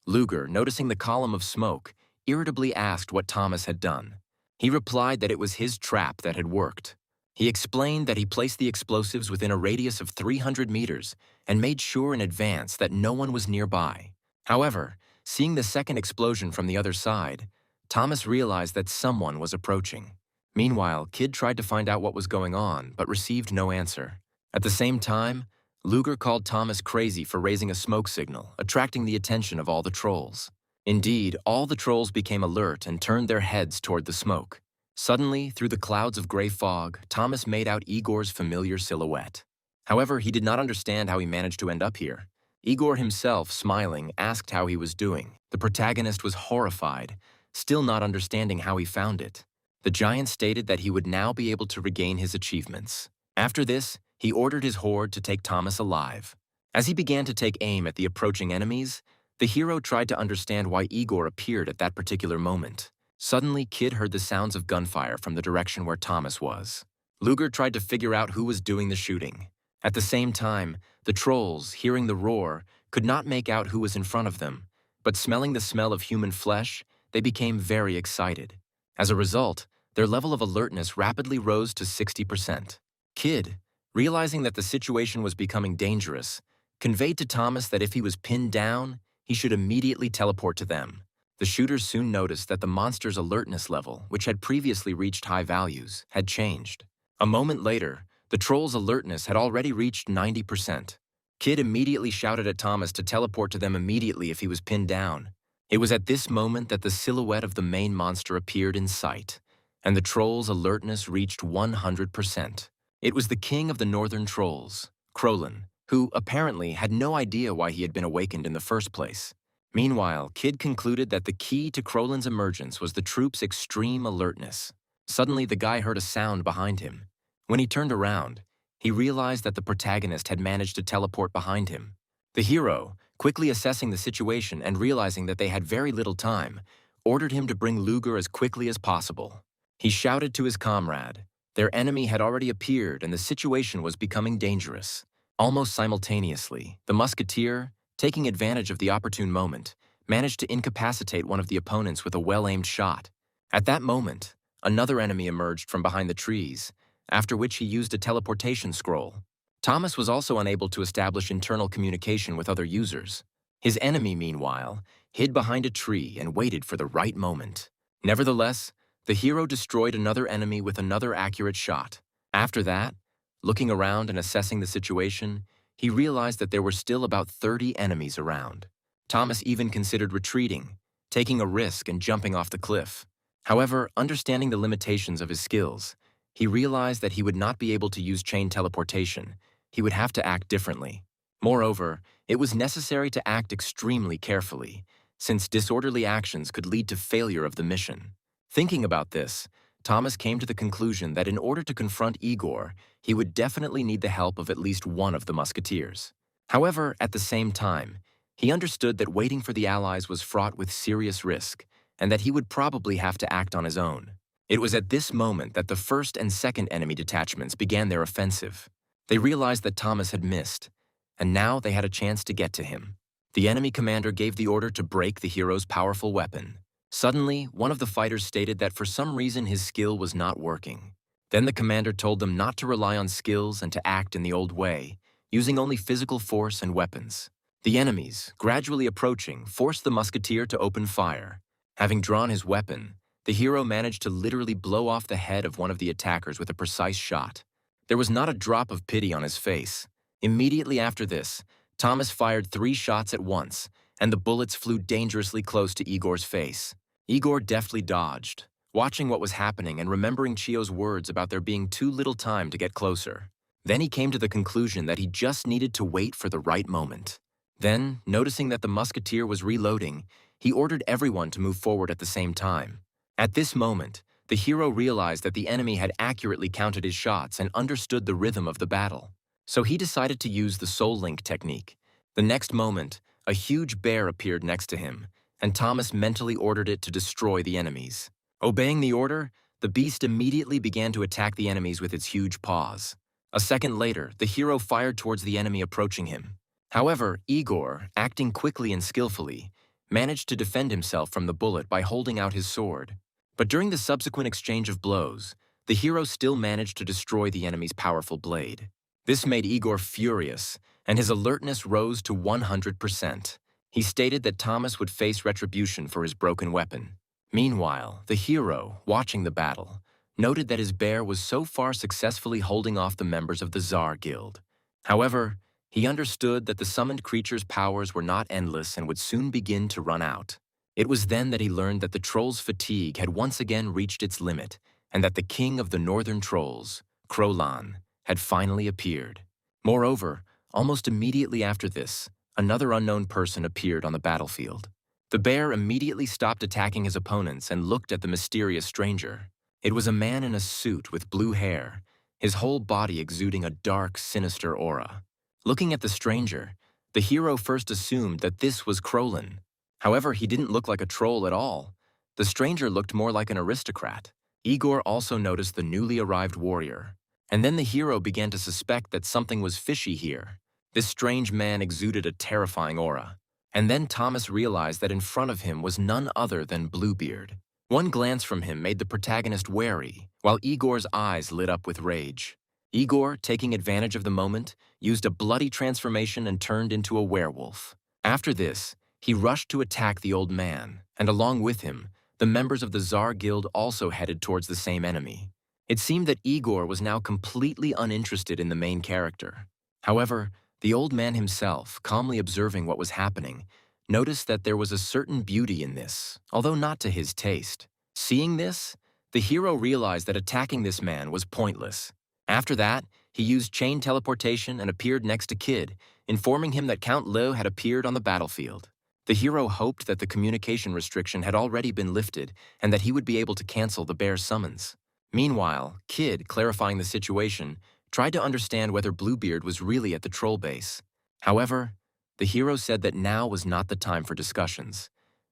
Speaker 1: Luger, noticing the column of smoke, irritably asked what Thomas had done. He replied that it was his trap that had worked. He explained that he placed the explosives within a radius of 300 meters and made sure in advance that no one was nearby. However, seeing the second explosion from the other side, Thomas realized that someone was approaching. Meanwhile, Kid tried to find out what was going on but received no answer. At the same time, Luger called Thomas crazy for raising a smoke signal, attracting the attention of all the trolls. Indeed, all the trolls became alert and turned their heads toward the smoke. Suddenly, through the clouds of gray fog, Thomas made out Igor's familiar silhouette. However, he did not understand how he managed to end up here. Igor himself, smiling, asked how he was doing. The protagonist was horrified, still not understanding how he found it. The giant stated that he would now be able to regain his achievements. After this, he ordered his horde to take Thomas alive. As he began to take aim at the approaching enemies, the hero tried to understand why Igor appeared at that particular moment. Suddenly, Kid heard the sounds of gunfire from the direction where Thomas was. Luger tried to figure out who was doing the shooting. At the same time, the trolls, hearing the roar, could not make out who was in front of them, but smelling the smell of human flesh, they became very excited. As a result, their level of alertness rapidly rose to 60%. Kid, realizing that the situation was becoming dangerous, conveyed to Thomas that if he was pinned down, he should immediately teleport to them. The shooters soon noticed that the monster's alertness level, which had previously reached high values, had changed. A moment later, the troll's alertness had already reached 90%. Kid immediately shouted at Thomas to teleport to them immediately if he was pinned down. It was at this moment that the silhouette of the main monster appeared in sight, and the troll's alertness reached 100%. It was the king of the northern trolls, Krolin, who apparently had no idea why he had been awakened in the first place. Meanwhile, Kid concluded that the key to Krolin's emergence was the troops' extreme alertness. Suddenly, the guy heard a sound behind him. When he turned around, he realized that the protagonist had managed to teleport behind him. The hero, quickly assessing the situation and realizing that they had very little time, ordered him to bring Luger as quickly as possible. He shouted to his comrade. Their enemy had already appeared and the situation was becoming dangerous. Almost simultaneously, the musketeer, taking advantage of the opportune moment, managed to incapacitate one of the opponents with a well-aimed shot. At that moment, another enemy emerged from behind the trees, after which he used a teleportation scroll. Thomas was also unable to establish internal communication with other users. His enemy, meanwhile, hid behind a tree and waited for the right moment. Nevertheless, the hero destroyed another enemy with another accurate shot. After that, looking around and assessing the situation, he realized that there were still about 30 enemies around. Thomas even considered retreating, taking a risk and jumping off the cliff. However, understanding the limitations of his skills, he realized that he would not be able to use chain teleportation. He would have to act differently. Moreover, it was necessary to act extremely carefully, since disorderly actions could lead to failure of the mission. Thinking about this, Thomas came to the conclusion that in order to confront Igor, he would definitely need the help of at least one of the musketeers. However, at the same time, he understood that waiting for the allies was fraught with serious risk, and that he would probably have to act on his own. It was at this moment that the first and second enemy detachments began their offensive. They realized that Thomas had missed, and now they had a chance to get to him. The enemy commander gave the order to break the hero's powerful weapon. Suddenly, one of the fighters stated that for some reason his skill was not working. Then the commander told them not to rely on skills and to act in the old way, using only physical force and weapons. The enemies, gradually approaching, forced the musketeer to open fire. Having drawn his weapon, the hero managed to literally blow off the head of one of the attackers with a precise shot. There was not a drop of pity on his face. Immediately after this, Thomas fired 3 shots at once, and the bullets flew dangerously close to Igor's face. Igor deftly dodged, watching what was happening and remembering Chio's words about there being too little time to get closer. Then he came to the conclusion that he just needed to wait for the right moment. Then, noticing that the musketeer was reloading, he ordered everyone to move forward at the same time. At this moment, the hero realized that the enemy had accurately counted his shots and understood the rhythm of the battle. So he decided to use the soul link technique. The next moment, a huge bear appeared next to him, and Thomas mentally ordered it to destroy the enemies. Obeying the order, the beast immediately began to attack the enemies with its huge paws. A second later, the hero fired towards the enemy approaching him. However, Igor, acting quickly and skillfully, managed to defend himself from the bullet by holding out his sword. But during the subsequent exchange of blows, the hero still managed to destroy the enemy's powerful blade. This made Igor furious, and his alertness rose to 100%. He stated that Thomas would face retribution for his broken weapon. Meanwhile, the hero, watching the battle, noted that his bear was so far successfully holding off the members of the Tsar Guild. However, he understood that the summoned creature's powers were not endless and would soon begin to run out. It was then that he learned that the troll's fatigue had once again reached its limit, and that the king of the northern trolls, Krolan, had finally appeared. Moreover, almost immediately after this, another unknown person appeared on the battlefield. The bear immediately stopped attacking his opponents and looked at the mysterious stranger. It was a man in a suit with blue hair, his whole body exuding a dark, sinister aura. Looking at the stranger, the hero first assumed that this was Krolan. However, he didn't look like a troll at all. The stranger looked more like an aristocrat. Igor also noticed the newly arrived warrior. And then the hero began to suspect that something was fishy here. This strange man exuded a terrifying aura. And then Thomas realized that in front of him was none other than Bluebeard. One glance from him made the protagonist wary, while Igor's eyes lit up with rage. Igor, taking advantage of the moment, used a bloody transformation and turned into a werewolf. After this, he rushed to attack the old man, and along with him, the members of the Tsar Guild also headed towards the same enemy. It seemed that Igor was now completely uninterested in the main character. However, the old man himself, calmly observing what was happening, noticed that there was a certain beauty in this, although not to his taste. Seeing this, the hero realized that attacking this man was pointless. After that, he used chain teleportation and appeared next to Kid, informing him that Count Leo had appeared on the battlefield. The hero hoped that the communication restriction had already been lifted and that he would be able to cancel the bear's summons. Meanwhile, Kid, clarifying the situation, tried to understand whether Bluebeard was really at the troll base. However, the hero said that now was not the time for discussions.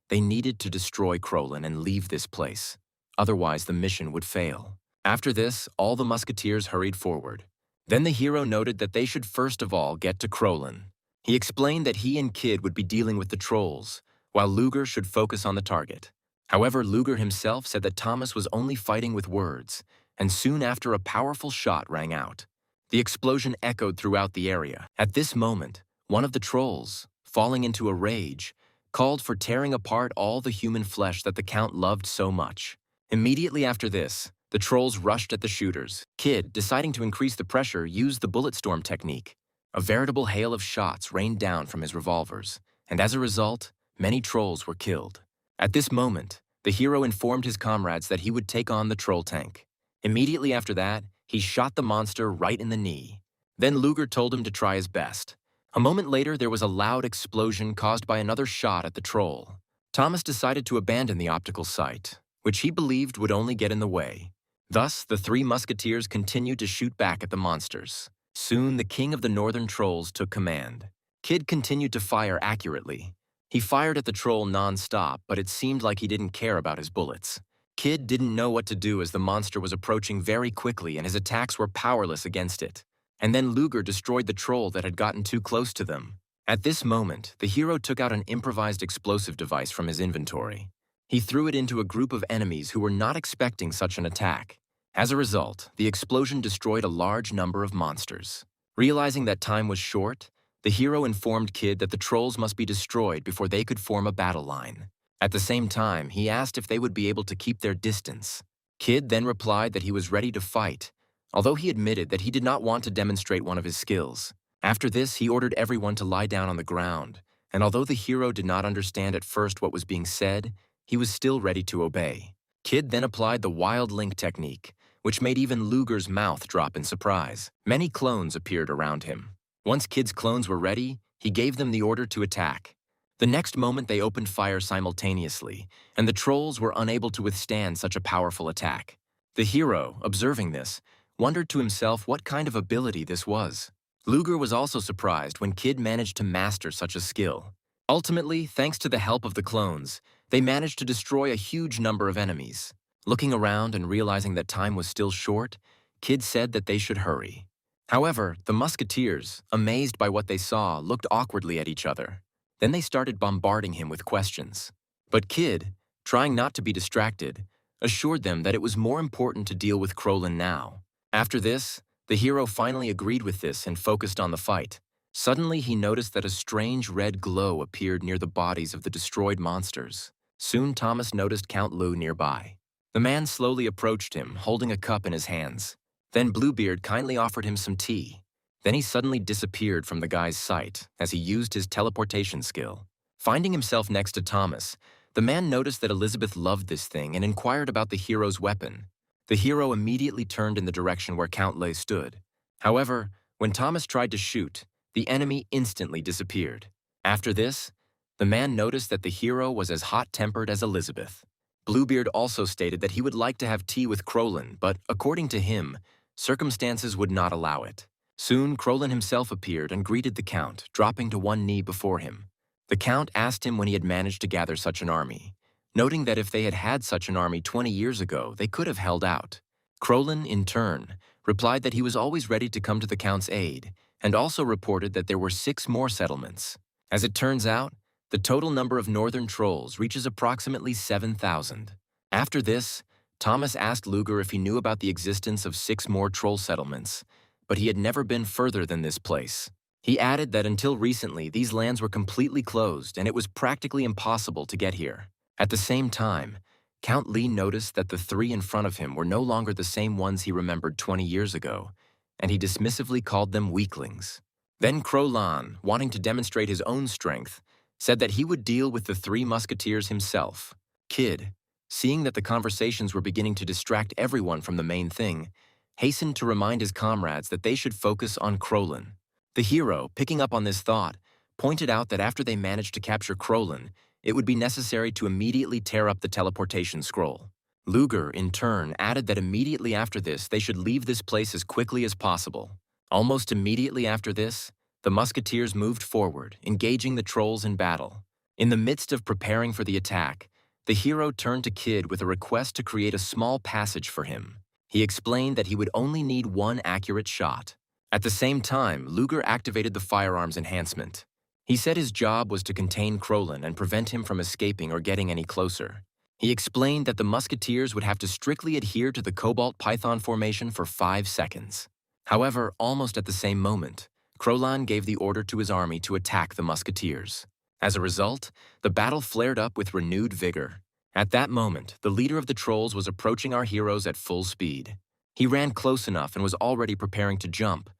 Speaker 1: They needed to destroy Krolan and leave this place. Otherwise, the mission would fail. After this, all the musketeers hurried forward. Then the hero noted that they should first of all get to Krolan. He explained that he and Kid would be dealing with the trolls, while Luger should focus on the target. However, Luger himself said that Thomas was only fighting with words, and soon after a powerful shot rang out. The explosion echoed throughout the area. At this moment, one of the trolls, falling into a rage, called for tearing apart all the human flesh that the Count loved so much. Immediately after this, the trolls rushed at the shooters. Kid, deciding to increase the pressure, used the bullet storm technique. A veritable hail of shots rained down from his revolvers, and as a result, many trolls were killed. At this moment, the hero informed his comrades that he would take on the troll tank. Immediately after that, he shot the monster right in the knee. Then Luger told him to try his best. A moment later, there was a loud explosion caused by another shot at the troll. Thomas decided to abandon the optical sight, which he believed would only get in the way. Thus, the three musketeers continued to shoot back at the monsters. Soon, the king of the northern trolls took command. Kid continued to fire accurately. He fired at the troll non-stop, but it seemed like he didn't care about his bullets. Kid didn't know what to do as the monster was approaching very quickly and his attacks were powerless against it. And then Luger destroyed the troll that had gotten too close to them. At this moment, the hero took out an improvised explosive device from his inventory. He threw it into a group of enemies who were not expecting such an attack. As a result, the explosion destroyed a large number of monsters. Realizing that time was short, the hero informed Kid that the trolls must be destroyed before they could form a battle line. At the same time, he asked if they would be able to keep their distance. Kid then replied that he was ready to fight, although he admitted that he did not want to demonstrate one of his skills. After this, he ordered everyone to lie down on the ground, and although the hero did not understand at first what was being said, he was still ready to obey. Kid then applied the wild link technique, which made even Luger's mouth drop in surprise. Many clones appeared around him. Once Kid's clones were ready, he gave them the order to attack. The next moment they opened fire simultaneously, and the trolls were unable to withstand such a powerful attack. The hero, observing this, wondered to himself what kind of ability this was. Luger was also surprised when Kid managed to master such a skill. Ultimately, thanks to the help of the clones, they managed to destroy a huge number of enemies. Looking around and realizing that time was still short, Kid said that they should hurry. However, the musketeers, amazed by what they saw, looked awkwardly at each other. Then they started bombarding him with questions. But Kid, trying not to be distracted, assured them that it was more important to deal with Krolin now. After this, the hero finally agreed with this and focused on the fight. Suddenly, he noticed that a strange red glow appeared near the bodies of the destroyed monsters. Soon, Thomas noticed Count Lu nearby. The man slowly approached him, holding a cup in his hands. Then Bluebeard kindly offered him some tea. Then he suddenly disappeared from the guy's sight as he used his teleportation skill. Finding himself next to Thomas, the man noticed that Elizabeth loved this thing and inquired about the hero's weapon. The hero immediately turned in the direction where Count Lay stood. However, when Thomas tried to shoot, the enemy instantly disappeared. After this, the man noticed that the hero was as hot-tempered as Elizabeth. Bluebeard also stated that he would like to have tea with Krolin, but according to him, circumstances would not allow it. Soon, Krolin himself appeared and greeted the Count, dropping to one knee before him. The Count asked him when he had managed to gather such an army, noting that if they had had such an army 20 years ago, they could have held out. Krolin, in turn, replied that he was always ready to come to the Count's aid, and also reported that there were 6 more settlements. As it turns out, the total number of northern trolls reaches approximately 7,000. After this, Thomas asked Luger if he knew about the existence of 6 more troll settlements, but he had never been further than this place. He added that until recently, these lands were completely closed and it was practically impossible to get here. At the same time, Count Lee noticed that the 3 in front of him were no longer the same ones he remembered 20 years ago, and he dismissively called them weaklings. Then Krolin, wanting to demonstrate his own strength, said that he would deal with the 3 musketeers himself. Kid, seeing that the conversations were beginning to distract everyone from the main thing, hastened to remind his comrades that they should focus on Krolin. The hero, picking up on this thought, pointed out that after they managed to capture Krolin, it would be necessary to immediately tear up the teleportation scroll. Luger, in turn, added that immediately after this, they should leave this place as quickly as possible. Almost immediately after this, the musketeers moved forward, engaging the trolls in battle. In the midst of preparing for the attack, the hero turned to Kid with a request to create a small passage for him. He explained that he would only need 1 accurate shot. At the same time, Luger activated the firearms enhancement. He said his job was to contain Krolin and prevent him from escaping or getting any closer. He explained that the musketeers would have to strictly adhere to the Cobalt Python formation for 5 seconds. However, almost at the same moment, Krolin gave the order to his army to attack the musketeers. As a result, the battle flared up with renewed vigor. At that moment, the leader of the trolls was approaching our heroes at full speed. He ran close enough and was already preparing to jump,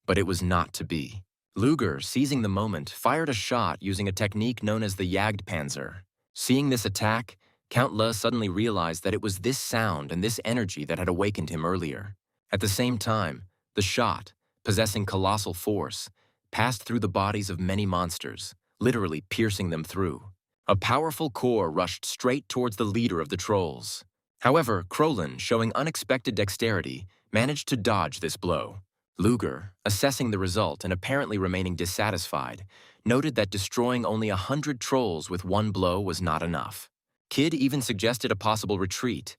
Speaker 1: but it was not to be. Luger, seizing the moment, fired a shot using a technique known as the Jagdpanzer. Seeing this attack, Count Le suddenly realized that it was this sound and this energy that had awakened him earlier. At the same time, the shot, possessing colossal force, passed through the bodies of many monsters, literally piercing them through. A powerful core rushed straight towards the leader of the trolls. However, Krolin, showing unexpected dexterity, managed to dodge this blow. Luger, assessing the result and apparently remaining dissatisfied, noted that destroying only 100 trolls with 1 blow was not enough. Kid even suggested a possible retreat,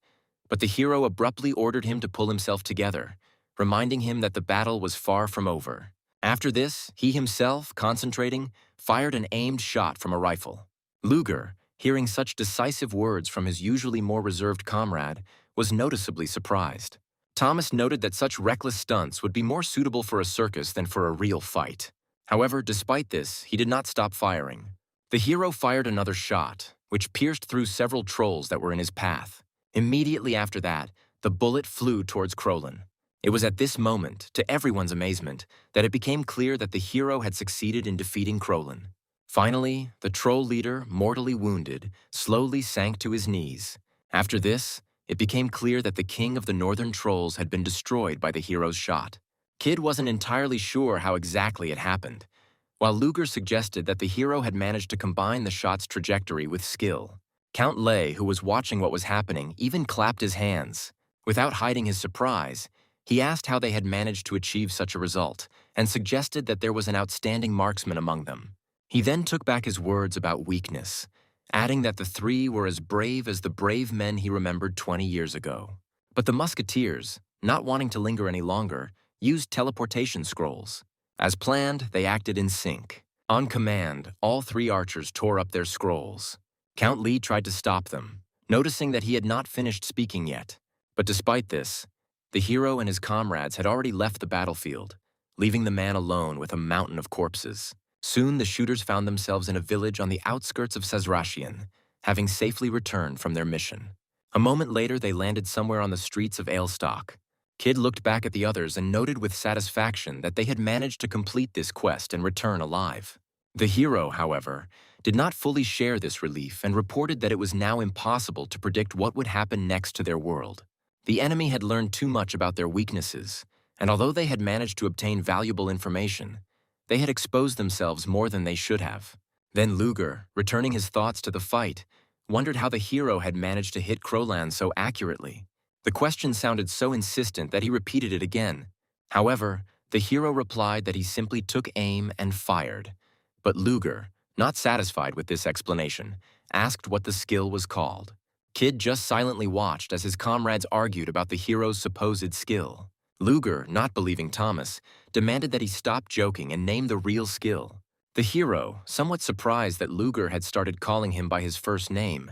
Speaker 1: but the hero abruptly ordered him to pull himself together, reminding him that the battle was far from over. After this, he himself, concentrating, fired an aimed shot from a rifle. Luger, hearing such decisive words from his usually more reserved comrade, was noticeably surprised. Thomas noted that such reckless stunts would be more suitable for a circus than for a real fight. However, despite this, he did not stop firing. The hero fired another shot, which pierced through several trolls that were in his path. Immediately after that, the bullet flew towards Krolin. It was at this moment, to everyone's amazement, that it became clear that the hero had succeeded in defeating Krolin. Finally, the troll leader, mortally wounded, slowly sank to his knees. After this, it became clear that the king of the northern trolls had been destroyed by the hero's shot. Kid wasn't entirely sure how exactly it happened, while Luger suggested that the hero had managed to combine the shot's trajectory with skill. Count Lay, who was watching what was happening, even clapped his hands. Without hiding his surprise, he asked how they had managed to achieve such a result and suggested that there was an outstanding marksman among them. He then took back his words about weakness, adding that the 3 were as brave as the brave men he remembered 20 years ago. But the musketeers, not wanting to linger any longer, used teleportation scrolls. As planned, they acted in sync. On command, all three archers tore up their scrolls. Count Lee tried to stop them, noticing that he had not finished speaking yet. But despite this, the hero and his comrades had already left the battlefield, leaving the man alone with a mountain of corpses. Soon the shooters found themselves in a village on the outskirts of Sazrashian, having safely returned from their mission. A moment later, they landed somewhere on the streets of Ailstock. Kid looked back at the others and noted with satisfaction that they had managed to complete this quest and return alive. The hero, however, did not fully share this relief and reported that it was now impossible to predict what would happen next to their world. The enemy had learned too much about their weaknesses, and although they had managed to obtain valuable information, they had exposed themselves more than they should have. Then Luger, returning his thoughts to the fight, wondered how the hero had managed to hit Crowland so accurately. The question sounded so insistent that he repeated it again. However, the hero replied that he simply took aim and fired. But Luger, not satisfied with this explanation, asked what the skill was called. Kid just silently watched as his comrades argued about the hero's supposed skill. Luger, not believing Thomas, demanded that he stop joking and name the real skill. The hero, somewhat surprised that Luger had started calling him by his first name,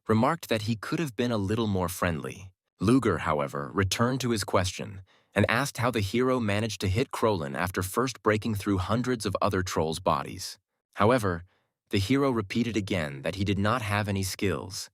Speaker 1: remarked that he could have been a little more friendly. Luger, however, returned to his question and asked how the hero managed to hit Crowland after first breaking through hundreds of other trolls' bodies. However, the hero repeated again that he did not have any skills,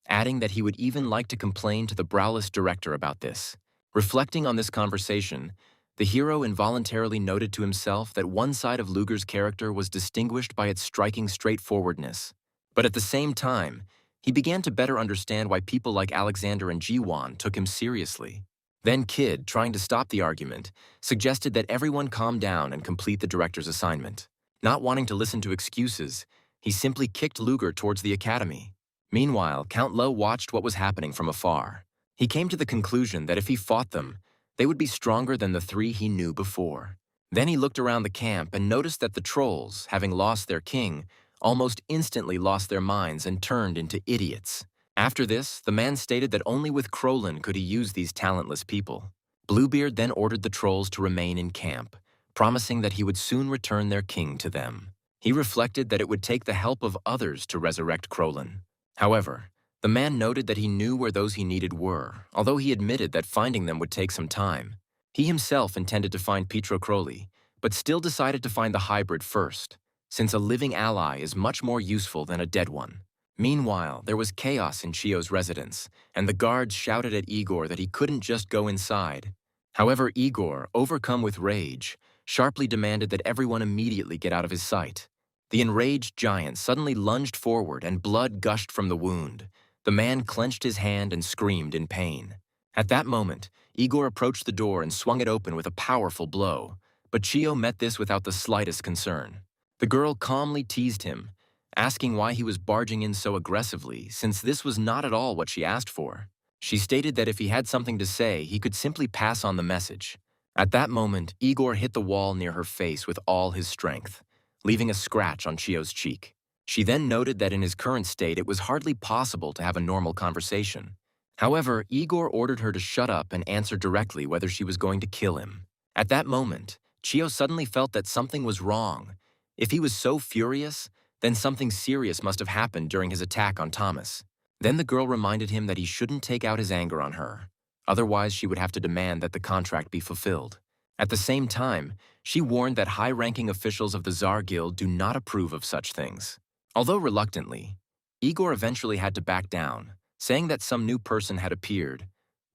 Speaker 1: adding that he would even like to complain to the Browlist director about this. Reflecting on this conversation, the hero involuntarily noted to himself that one side of Luger's character was distinguished by its striking straightforwardness. But at the same time, he began to better understand why people like Alexander and Jiwon took him seriously. Then Kid, trying to stop the argument, suggested that everyone calm down and complete the director's assignment. Not wanting to listen to excuses, he simply kicked Luger towards the academy. Meanwhile, Count Lo watched what was happening from afar. He came to the conclusion that if he fought them, they would be stronger than the three he knew before. Then he looked around the camp and noticed that the trolls, having lost their king, almost instantly lost their minds and turned into idiots. After this, the man stated that only with Crowland could he use these talentless people. Bluebeard then ordered the trolls to remain in camp, promising that he would soon return their king to them. He reflected that it would take the help of others to resurrect Crowland. However, the man noted that he knew where those he needed were, although he admitted that finding them would take some time. He himself intended to find Pietro Crowley, but still decided to find the hybrid first, since a living ally is much more useful than a dead one. Meanwhile, there was chaos in Chio's residence, and the guards shouted at Igor that he couldn't just go inside. However, Igor, overcome with rage, sharply demanded that everyone immediately get out of his sight. The enraged giant suddenly lunged forward and blood gushed from the wound. The man clenched his hand and screamed in pain. At that moment, Igor approached the door and swung it open with a powerful blow, but Chio met this without the slightest concern. The girl calmly teased him, asking why he was barging in so aggressively, since this was not at all what she asked for. She stated that if he had something to say, he could simply pass on the message. At that moment, Igor hit the wall near her face with all his strength, leaving a scratch on Chio's cheek. She then noted that in his current state, it was hardly possible to have a normal conversation. However, Igor ordered her to shut up and answer directly whether she was going to kill him. At that moment, Chio suddenly felt that something was wrong. If he was so furious, then something serious must have happened during his attack on Thomas. Then the girl reminded him that he shouldn't take out his anger on her. Otherwise, she would have to demand that the contract be fulfilled. At the same time, she warned that high-ranking officials of the Tsar Guild do not approve of such things. Although reluctantly, Igor eventually had to back down, saying that some new person had appeared,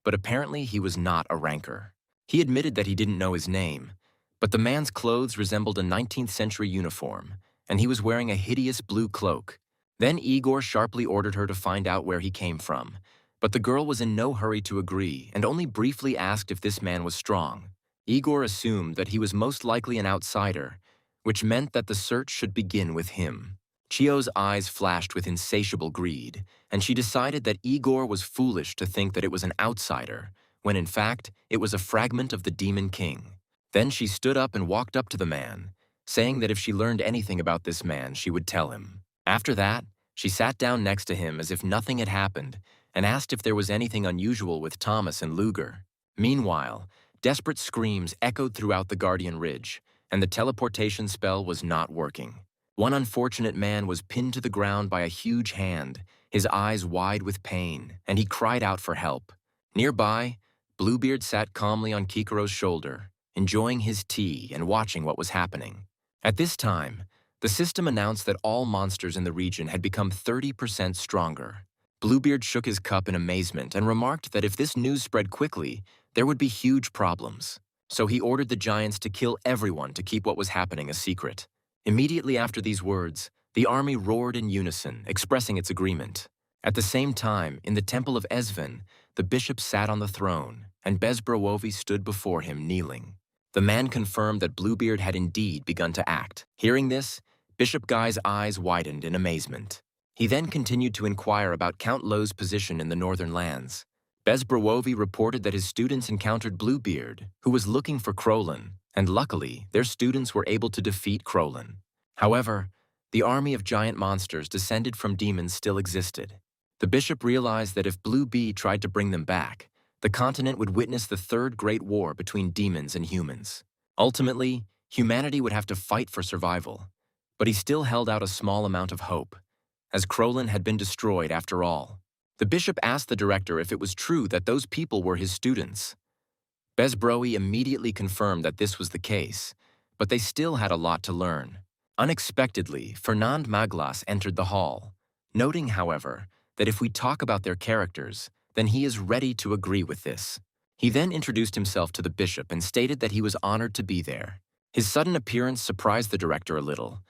Speaker 1: but apparently he was not a ranker. He admitted that he didn't know his name, but the man's clothes resembled a 19th century uniform, and he was wearing a hideous blue cloak. Then Igor sharply ordered her to find out where he came from, but the girl was in no hurry to agree and only briefly asked if this man was strong. Igor assumed that he was most likely an outsider, which meant that the search should begin with him. Chio's eyes flashed with insatiable greed, and she decided that Igor was foolish to think that it was an outsider, when in fact, it was a fragment of the Demon King. Then she stood up and walked up to the man, saying that if she learned anything about this man, she would tell him. After that, she sat down next to him as if nothing had happened and asked if there was anything unusual with Thomas and Luger. Meanwhile, Desperate screams echoed throughout the Guardian Ridge, and the teleportation spell was not working. One unfortunate man was pinned to the ground by a huge hand, his eyes wide with pain, and he cried out for help. Nearby, Bluebeard sat calmly on Kikaro's shoulder, enjoying his tea and watching what was happening. At this time, the system announced that all monsters in the region had become 30% stronger. Bluebeard shook his cup in amazement and remarked that if this news spread quickly, there would be huge problems. So he ordered the giants to kill everyone to keep what was happening a secret. Immediately after these words, the army roared in unison, expressing its agreement. At the same time, in the temple of Esven, the bishop sat on the throne, and Bezbrowovi stood before him, kneeling. The man confirmed that Bluebeard had indeed begun to act. Hearing this, Bishop Guy's eyes widened in amazement. He then continued to inquire about Count Lo's position in the northern lands. Bezbrowovi reported that his students encountered Bluebeard, who was looking for Krolin, and luckily, their students were able to defeat Krolin. However, the army of giant monsters descended from demons still existed. The bishop realized that if Blue Bee tried to bring them back, the continent would witness the third great war between demons and humans. Ultimately, humanity would have to fight for survival, but he still held out a small amount of hope, as Krolin had been destroyed after all. The bishop asked the director if it was true that those people were his students. Bezbrowi immediately confirmed that this was the case, but they still had a lot to learn. Unexpectedly, Fernand Maglas entered the hall, noting, however, that if we talk about their characters, then he is ready to agree with this. He then introduced himself to the bishop and stated that he was honored to be there. His sudden appearance surprised the director a little.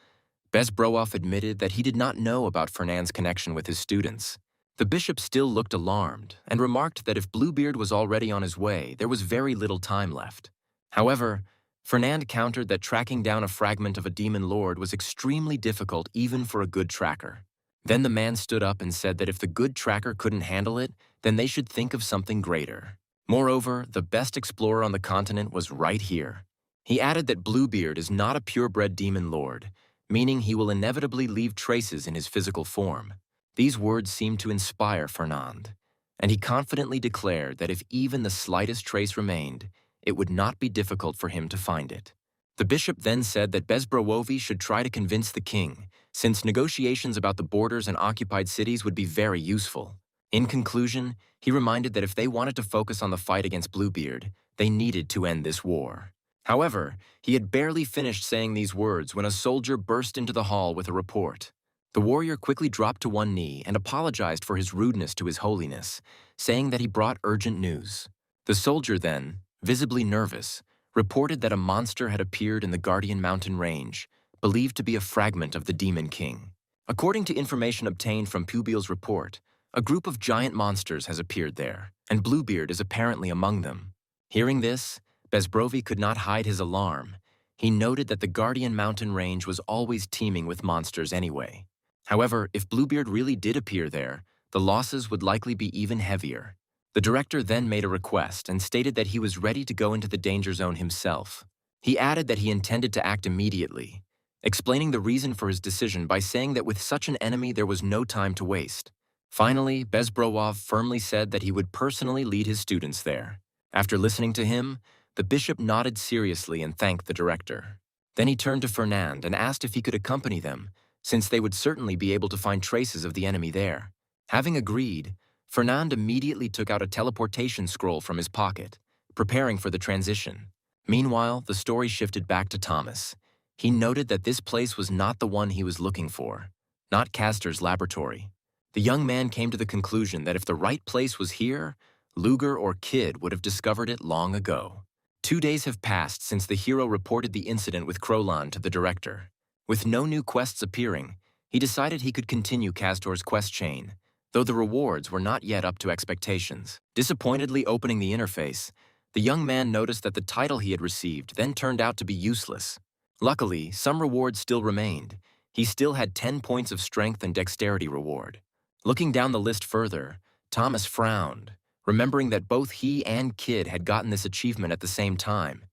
Speaker 1: Bezbrowoff admitted that he did not know about Fernand's connection with his students. The bishop still looked alarmed and remarked that if Bluebeard was already on his way, there was very little time left. However, Fernand countered that tracking down a fragment of a demon lord was extremely difficult even for a good tracker. Then the man stood up and said that if the good tracker couldn't handle it, then they should think of something greater. Moreover, the best explorer on the continent was right here. He added that Bluebeard is not a purebred demon lord, meaning he will inevitably leave traces in his physical form. These words seemed to inspire Fernand, and he confidently declared that if even the slightest trace remained, it would not be difficult for him to find it. The bishop then said that Bezbrowovi should try to convince the king, since negotiations about the borders and occupied cities would be very useful. In conclusion, he reminded that if they wanted to focus on the fight against Bluebeard, they needed to end this war. However, he had barely finished saying these words when a soldier burst into the hall with a report. The warrior quickly dropped to one knee and apologized for his rudeness to His Holiness, saying that he brought urgent news. The soldier then, visibly nervous, reported that a monster had appeared in the Guardian Mountain Range, believed to be a fragment of the Demon King. According to information obtained from Pubiel's report, a group of giant monsters has appeared there, and Bluebeard is apparently among them. Hearing this, Bezbrovi could not hide his alarm. He noted that the Guardian Mountain Range was always teeming with monsters anyway. However, if Bluebeard really did appear there, the losses would likely be even heavier. The director then made a request and stated that he was ready to go into the danger zone himself. He added that he intended to act immediately, explaining the reason for his decision by saying that with such an enemy there was no time to waste. Finally, Bezbrowov firmly said that he would personally lead his students there. After listening to him, the bishop nodded seriously and thanked the director. Then he turned to Fernand and asked if he could accompany them, since they would certainly be able to find traces of the enemy there. Having agreed, Fernand immediately took out a teleportation scroll from his pocket, preparing for the transition. Meanwhile, the story shifted back to Thomas. He noted that this place was not the one he was looking for, not Castor's laboratory. The young man came to the conclusion that if the right place was here, Luger or Kid would have discovered it long ago. 2 days have passed since the hero reported the incident with Krolan to the director. With no new quests appearing, he decided he could continue Castor's quest chain, though the rewards were not yet up to expectations. Disappointedly opening the interface, the young man noticed that the title he had received then turned out to be useless. Luckily, some rewards still remained. He still had 10 points of strength and dexterity reward. Looking down the list further, Thomas frowned, remembering that both he and Kid had gotten this achievement at the same time.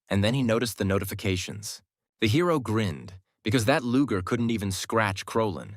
Speaker 1: And then he noticed the notifications. The hero grinned, because that Luger couldn't even scratch Krolin.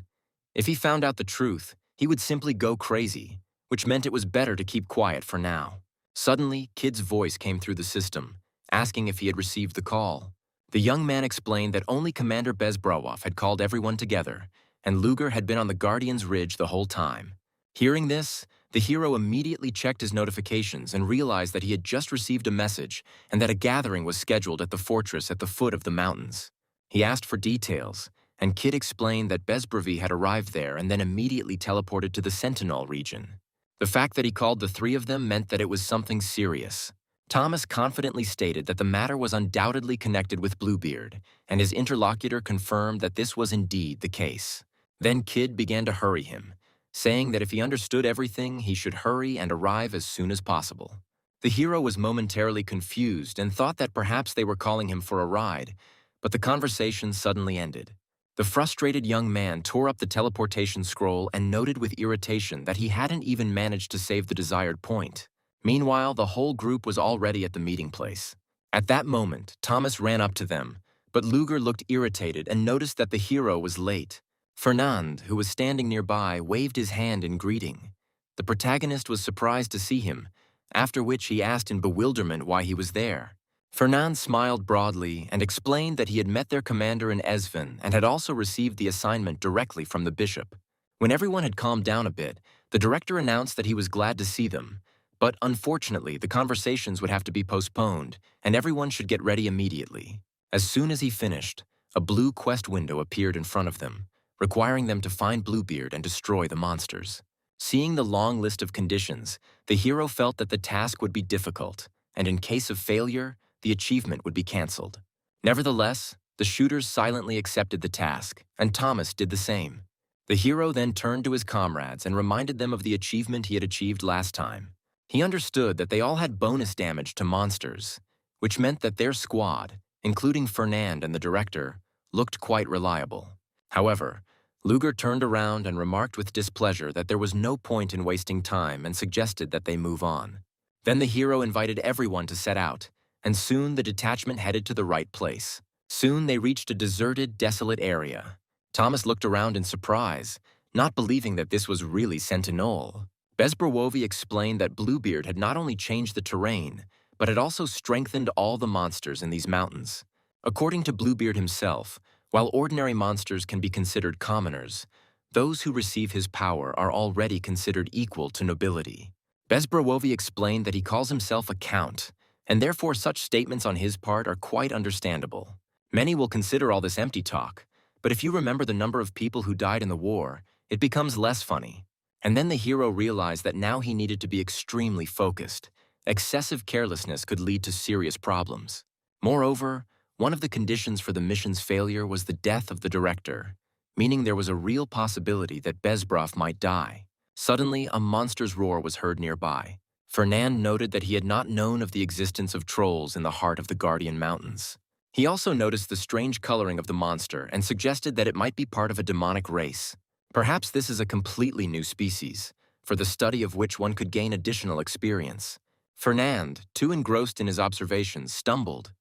Speaker 1: If he found out the truth, he would simply go crazy, which meant it was better to keep quiet for now. Suddenly, Kid's voice came through the system, asking if he had received the call. The young man explained that only Commander Bezbrawov had called everyone together, and Luger had been on the Guardian's Ridge the whole time. Hearing this, the hero immediately checked his notifications and realized that he had just received a message and that a gathering was scheduled at the fortress at the foot of the mountains. He asked for details, and Kid explained that Bezbrovi had arrived there and then immediately teleported to the Sentinel region. The fact that he called the three of them meant that it was something serious. Thomas confidently stated that the matter was undoubtedly connected with Bluebeard, and his interlocutor confirmed that this was indeed the case. Then Kid began to hurry him, saying that if he understood everything, he should hurry and arrive as soon as possible. The hero was momentarily confused and thought that perhaps they were calling him for a ride, but the conversation suddenly ended. The frustrated young man tore up the teleportation scroll and noted with irritation that he hadn't even managed to save the desired point. Meanwhile, the whole group was already at the meeting place. At that moment, Thomas ran up to them, but Luger looked irritated and noticed that the hero was late. Fernand, who was standing nearby, waved his hand in greeting. The protagonist was surprised to see him, after which he asked in bewilderment why he was there. Fernand smiled broadly and explained that he had met their commander in Esven and had also received the assignment directly from the bishop. When everyone had calmed down a bit, the director announced that he was glad to see them, but unfortunately the conversations would have to be postponed and everyone should get ready immediately. As soon as he finished, a blue quest window appeared in front of them, requiring them to find Bluebeard and destroy the monsters. Seeing the long list of conditions, the hero felt that the task would be difficult, and in case of failure, the achievement would be cancelled. Nevertheless, the shooters silently accepted the task, and Thomas did the same. The hero then turned to his comrades and reminded them of the achievement he had achieved last time. He understood that they all had bonus damage to monsters, which meant that their squad, including Fernand and the director, looked quite reliable. However, Luger turned around and remarked with displeasure that there was no point in wasting time and suggested that they move on. Then the hero invited everyone to set out, and soon the detachment headed to the right place. Soon they reached a deserted, desolate area. Thomas looked around in surprise, not believing that this was really Sentinel. Bezbrowovi explained that Bluebeard had not only changed the terrain, but had also strengthened all the monsters in these mountains. According to Bluebeard himself, while ordinary monsters can be considered commoners, those who receive his power are already considered equal to nobility. Bezbrowovi explained that he calls himself a count, and therefore such statements on his part are quite understandable. Many will consider all this empty talk, but if you remember the number of people who died in the war, it becomes less funny. And then the hero realized that now he needed to be extremely focused. Excessive carelessness could lead to serious problems. Moreover, one of the conditions for the mission's failure was the death of the director, meaning there was a real possibility that Bezbrov might die. Suddenly, a monster's roar was heard nearby. Fernand noted that he had not known of the existence of trolls in the heart of the Guardian Mountains. He also noticed the strange coloring of the monster and suggested that it might be part of a demonic race. Perhaps this is a completely new species, for the study of which one could gain additional experience. Fernand, too engrossed in his observations, stumbled.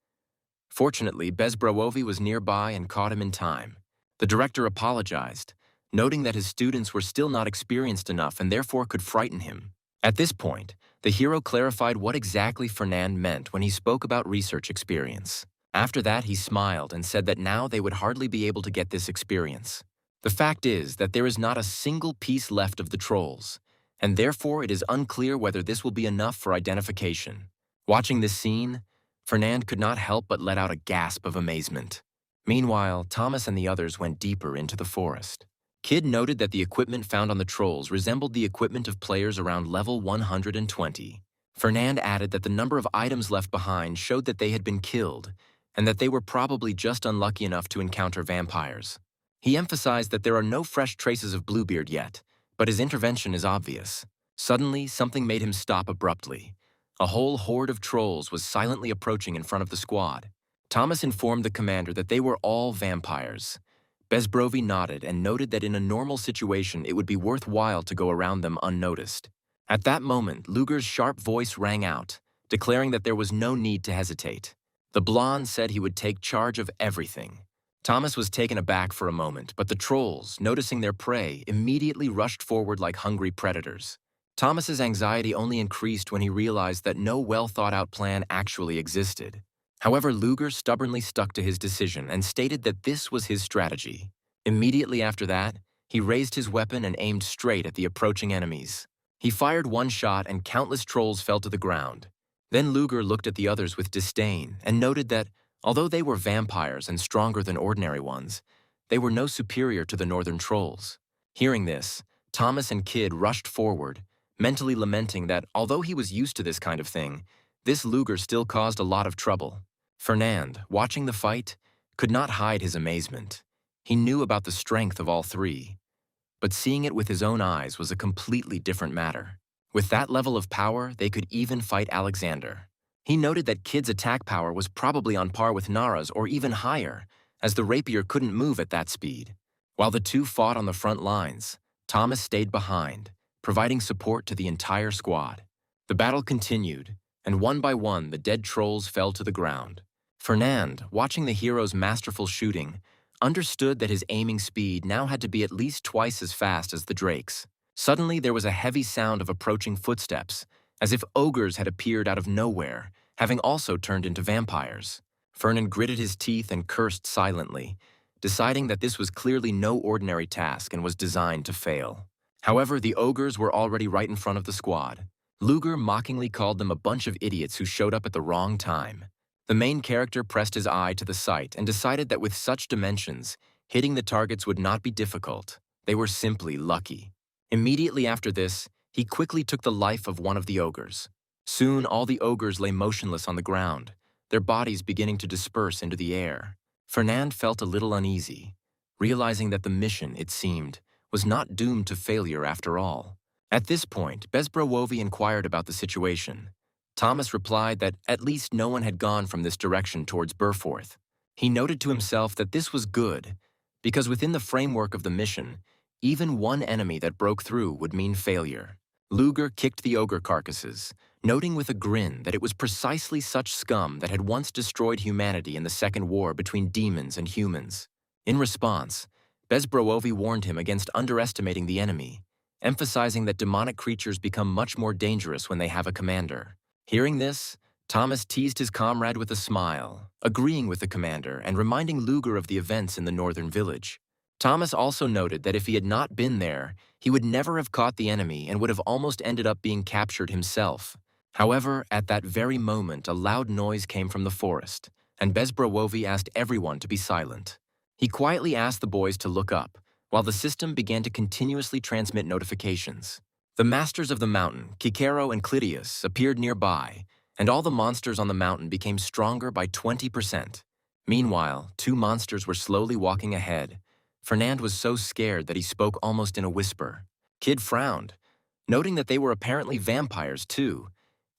Speaker 1: Fortunately, Bezbrowovi was nearby and caught him in time. The director apologized, noting that his students were still not experienced enough and therefore could frighten him. At this point, the hero clarified what exactly Fernand meant when he spoke about research experience. After that, he smiled and said that now they would hardly be able to get this experience. The fact is that there is not a single piece left of the trolls, and therefore it is unclear whether this will be enough for identification. Watching this scene, Fernand could not help but let out a gasp of amazement. Meanwhile, Thomas and the others went deeper into the forest. Kid noted that the equipment found on the trolls resembled the equipment of players around level 120. Fernand added that the number of items left behind showed that they had been killed, and that they were probably just unlucky enough to encounter vampires. He emphasized that there are no fresh traces of Bluebeard yet, but his intervention is obvious. Suddenly, something made him stop abruptly. A whole horde of trolls was silently approaching in front of the squad. Thomas informed the commander that they were all vampires. Bezbrovi nodded and noted that in a normal situation it would be worthwhile to go around them unnoticed. At that moment, Luger's sharp voice rang out, declaring that there was no need to hesitate. The blonde said he would take charge of everything. Thomas was taken aback for a moment, but the trolls, noticing their prey, immediately rushed forward like hungry predators. Thomas's anxiety only increased when he realized that no well-thought-out plan actually existed. However, Luger stubbornly stuck to his decision and stated that this was his strategy. Immediately after that, he raised his weapon and aimed straight at the approaching enemies. He fired one shot and countless trolls fell to the ground. Then Luger looked at the others with disdain and noted that, although they were vampires and stronger than ordinary ones, they were no superior to the northern trolls. Hearing this, Thomas and Kid rushed forward, mentally lamenting that although he was used to this kind of thing, this Luger still caused a lot of trouble. Fernand, watching the fight, could not hide his amazement. He knew about the strength of all three, but seeing it with his own eyes was a completely different matter. With that level of power, they could even fight Alexander. He noted that Kid's attack power was probably on par with Nara's or even higher, as the rapier couldn't move at that speed. While the two fought on the front lines, Thomas stayed behind, providing support to the entire squad. The battle continued, and one by one the dead trolls fell to the ground. Fernand, watching the hero's masterful shooting, understood that his aiming speed now had to be at least twice as fast as the Drake's. Suddenly there was a heavy sound of approaching footsteps, as if ogres had appeared out of nowhere, having also turned into vampires. Fernand gritted his teeth and cursed silently, deciding that this was clearly no ordinary task and was designed to fail. However, the ogres were already right in front of the squad. Luger mockingly called them a bunch of idiots who showed up at the wrong time. The main character pressed his eye to the sight and decided that with such dimensions, hitting the targets would not be difficult. They were simply lucky. Immediately after this, he quickly took the life of one of the ogres. Soon all the ogres lay motionless on the ground, their bodies beginning to disperse into the air. Fernand felt a little uneasy, realizing that the mission, it seemed, was not doomed to failure after all. At this point, Bezbrowovi inquired about the situation. Thomas replied that at least no one had gone from this direction towards Burforth. He noted to himself that this was good, because within the framework of the mission, even one enemy that broke through would mean failure. Luger kicked the ogre carcasses, noting with a grin that it was precisely such scum that had once destroyed humanity in the Second War between demons and humans. In response, Bezbrowovi warned him against underestimating the enemy, emphasizing that demonic creatures become much more dangerous when they have a commander. Hearing this, Thomas teased his comrade with a smile, agreeing with the commander and reminding Luger of the events in the northern village. Thomas also noted that if he had not been there, he would never have caught the enemy and would have almost ended up being captured himself. However, at that very moment, a loud noise came from the forest, and Bezbrowovi asked everyone to be silent. He quietly asked the boys to look up, while the system began to continuously transmit notifications. The masters of the mountain, Kikero and Clytius, appeared nearby, and all the monsters on the mountain became stronger by 20%. Meanwhile, two monsters were slowly walking ahead. Fernand was so scared that he spoke almost in a whisper. Kid frowned, noting that they were apparently vampires too,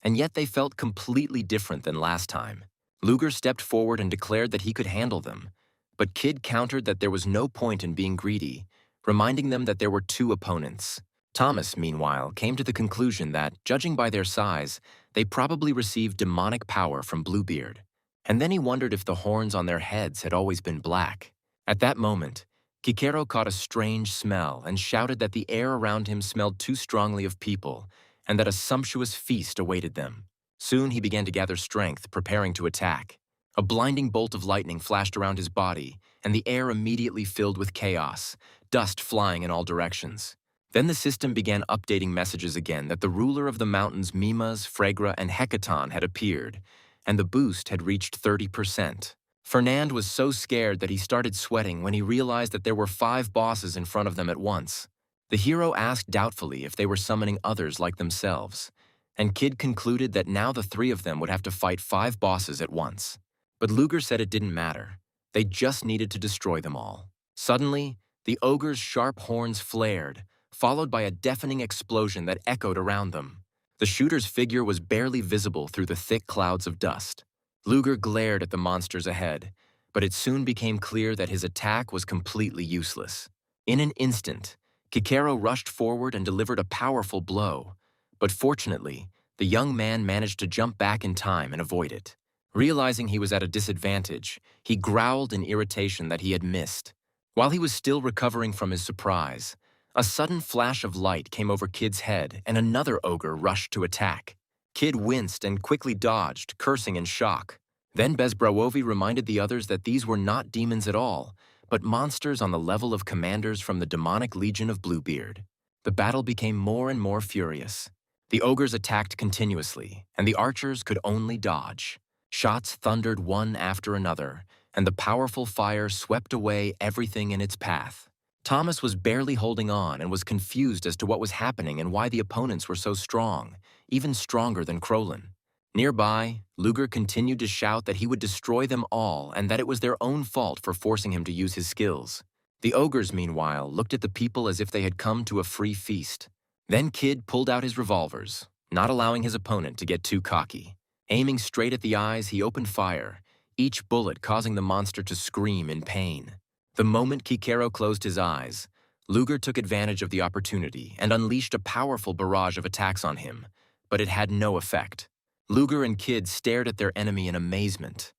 Speaker 1: and yet they felt completely different than last time. Luger stepped forward and declared that he could handle them, but Kid countered that there was no point in being greedy, reminding them that there were two opponents. Thomas, meanwhile, came to the conclusion that, judging by their size, they probably received demonic power from Bluebeard. And then he wondered if the horns on their heads had always been black. At that moment, Kikero caught a strange smell and shouted that the air around him smelled too strongly of people and that a sumptuous feast awaited them. Soon he began to gather strength, preparing to attack. A blinding bolt of lightning flashed around his body, and the air immediately filled with chaos, dust flying in all directions. Then the system began updating messages again that the ruler of the mountains, Mimas, Phragra, and Hecaton had appeared, and the boost had reached 30%. Fernand was so scared that he started sweating when he realized that there were 5 bosses in front of them at once. The hero asked doubtfully if they were summoning others like themselves, and Kid concluded that now the 3 of them would have to fight 5 bosses at once. But Luger said it didn't matter. They just needed to destroy them all. Suddenly, the ogre's sharp horns flared, followed by a deafening explosion that echoed around them. The shooter's figure was barely visible through the thick clouds of dust. Luger glared at the monsters ahead, but it soon became clear that his attack was completely useless. In an instant, Kikero rushed forward and delivered a powerful blow, but fortunately, the young man managed to jump back in time and avoid it. Realizing he was at a disadvantage, he growled in irritation that he had missed. While he was still recovering from his surprise, A sudden flash of light came over Kid's head, and another ogre rushed to attack. Kid winced and quickly dodged, cursing in shock. Then Bezbrawovi reminded the others that these were not demons at all, but monsters on the level of commanders from the demonic legion of Bluebeard. The battle became more and more furious. The ogres attacked continuously, and the archers could only dodge. Shots thundered one after another, and the powerful fire swept away everything in its path. Thomas was barely holding on and was confused as to what was happening and why the opponents were so strong, even stronger than Crowlin. Nearby, Luger continued to shout that he would destroy them all and that it was their own fault for forcing him to use his skills. The ogres, meanwhile, looked at the people as if they had come to a free feast. Then Kid pulled out his revolvers, not allowing his opponent to get too cocky. Aiming straight at the eyes, he opened fire, each bullet causing the monster to scream in pain. The moment Kikero closed his eyes, Luger took advantage of the opportunity and unleashed a powerful barrage of attacks on him, but it had no effect. Luger and Kid stared at their enemy in amazement,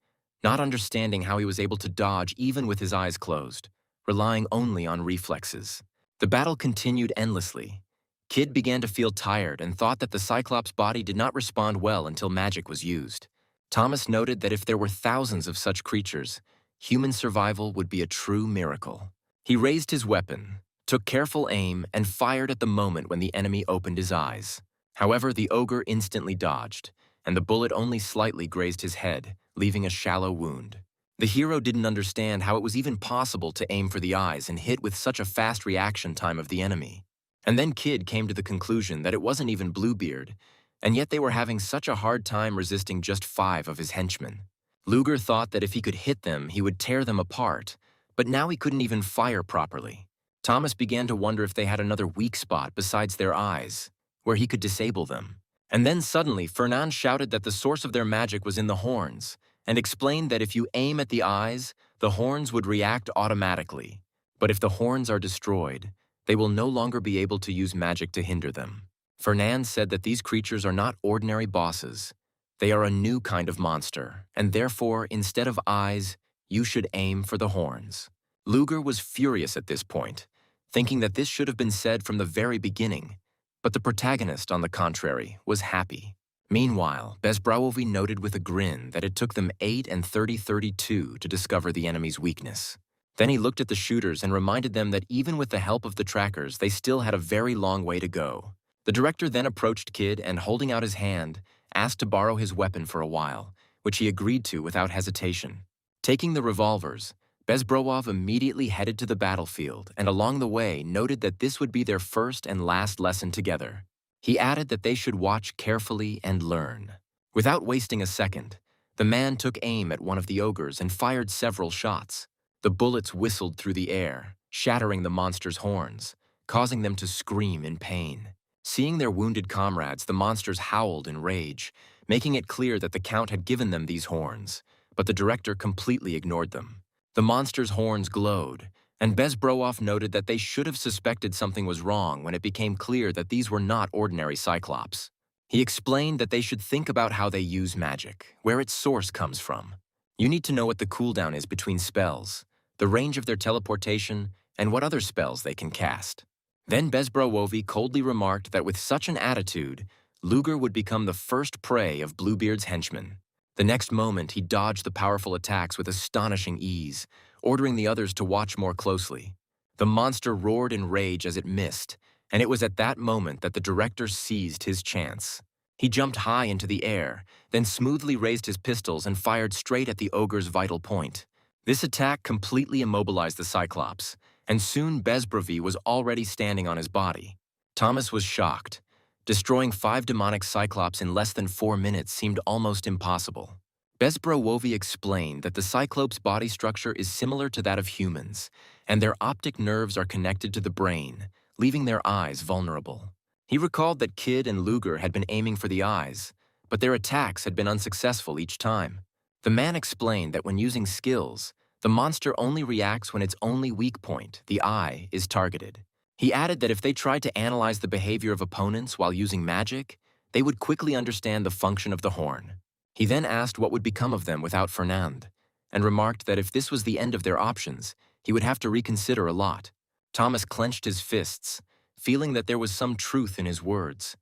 Speaker 1: not understanding how he was able to dodge even with his eyes closed, relying only on reflexes. The battle continued endlessly. Kid began to feel tired and thought that the Cyclops' body did not respond well until magic was used. Thomas noted that if there were thousands of such creatures, human survival would be a true miracle. He raised his weapon, took careful aim, and fired at the moment when the enemy opened his eyes. However, the ogre instantly dodged, and the bullet only slightly grazed his head, leaving a shallow wound. The hero didn't understand how it was even possible to aim for the eyes and hit with such a fast reaction time of the enemy. And then Kid came to the conclusion that it wasn't even Bluebeard, and yet they were having such a hard time resisting just 5 of his henchmen. Luger thought that if he could hit them, he would tear them apart, but now he couldn't even fire properly. Thomas began to wonder if they had another weak spot besides their eyes, where he could disable them. And then suddenly, Fernand shouted that the source of their magic was in the horns, and explained that if you aim at the eyes, the horns would react automatically. But if the horns are destroyed, they will no longer be able to use magic to hinder them. Fernand said that these creatures are not ordinary bosses. They are a new kind of monster, and therefore, instead of eyes, you should aim for the horns. Luger was furious at this point, thinking that this should have been said from the very beginning, but the protagonist, on the contrary, was happy. Meanwhile, Bezbrawovi noted with a grin that it took them 8 and 30-32 to discover the enemy's weakness. Then he looked at the shooters and reminded them that even with the help of the trackers, they still had a very long way to go. The director then approached Kid and, holding out his hand, asked to borrow his weapon for a while, which he agreed to without hesitation. Taking the revolvers, Bezbrowov immediately headed to the battlefield and along the way noted that this would be their first and last lesson together. He added that they should watch carefully and learn. Without wasting a second, the man took aim at one of the ogres and fired several shots. The bullets whistled through the air, shattering the monster's horns, causing them to scream in pain. Seeing their wounded comrades, the monsters howled in rage, making it clear that the Count had given them these horns, but the director completely ignored them. The monsters' horns glowed, and Bezbrowov noted that they should have suspected something was wrong when it became clear that these were not ordinary Cyclops. He explained that they should think about how they use magic, where its source comes from. You need to know what the cooldown is between spells, the range of their teleportation, and what other spells they can cast. Then Bezbrawovi coldly remarked that with such an attitude, Luger would become the first prey of Bluebeard's henchmen. The next moment, he dodged the powerful attacks with astonishing ease, ordering the others to watch more closely. The monster roared in rage as it missed, and it was at that moment that the director seized his chance. He jumped high into the air, then smoothly raised his pistols and fired straight at the ogre's vital point. This attack completely immobilized the Cyclops, and soon Bezbravi was already standing on his body. Thomas was shocked. Destroying 5 demonic Cyclops in less than 4 minutes seemed almost impossible. Bezbrawovi explained that the Cyclops' body structure is similar to that of humans, and their optic nerves are connected to the brain, leaving their eyes vulnerable. He recalled that Kid and Luger had been aiming for the eyes, but their attacks had been unsuccessful each time. The man explained that when using skills, the monster only reacts when its only weak point, the eye, is targeted. He added that if they tried to analyze the behavior of opponents while using magic, they would quickly understand the function of the horn. He then asked what would become of them without Fernand, and remarked that if this was the end of their options, he would have to reconsider a lot. Thomas clenched his fists, feeling that there was some truth in his words.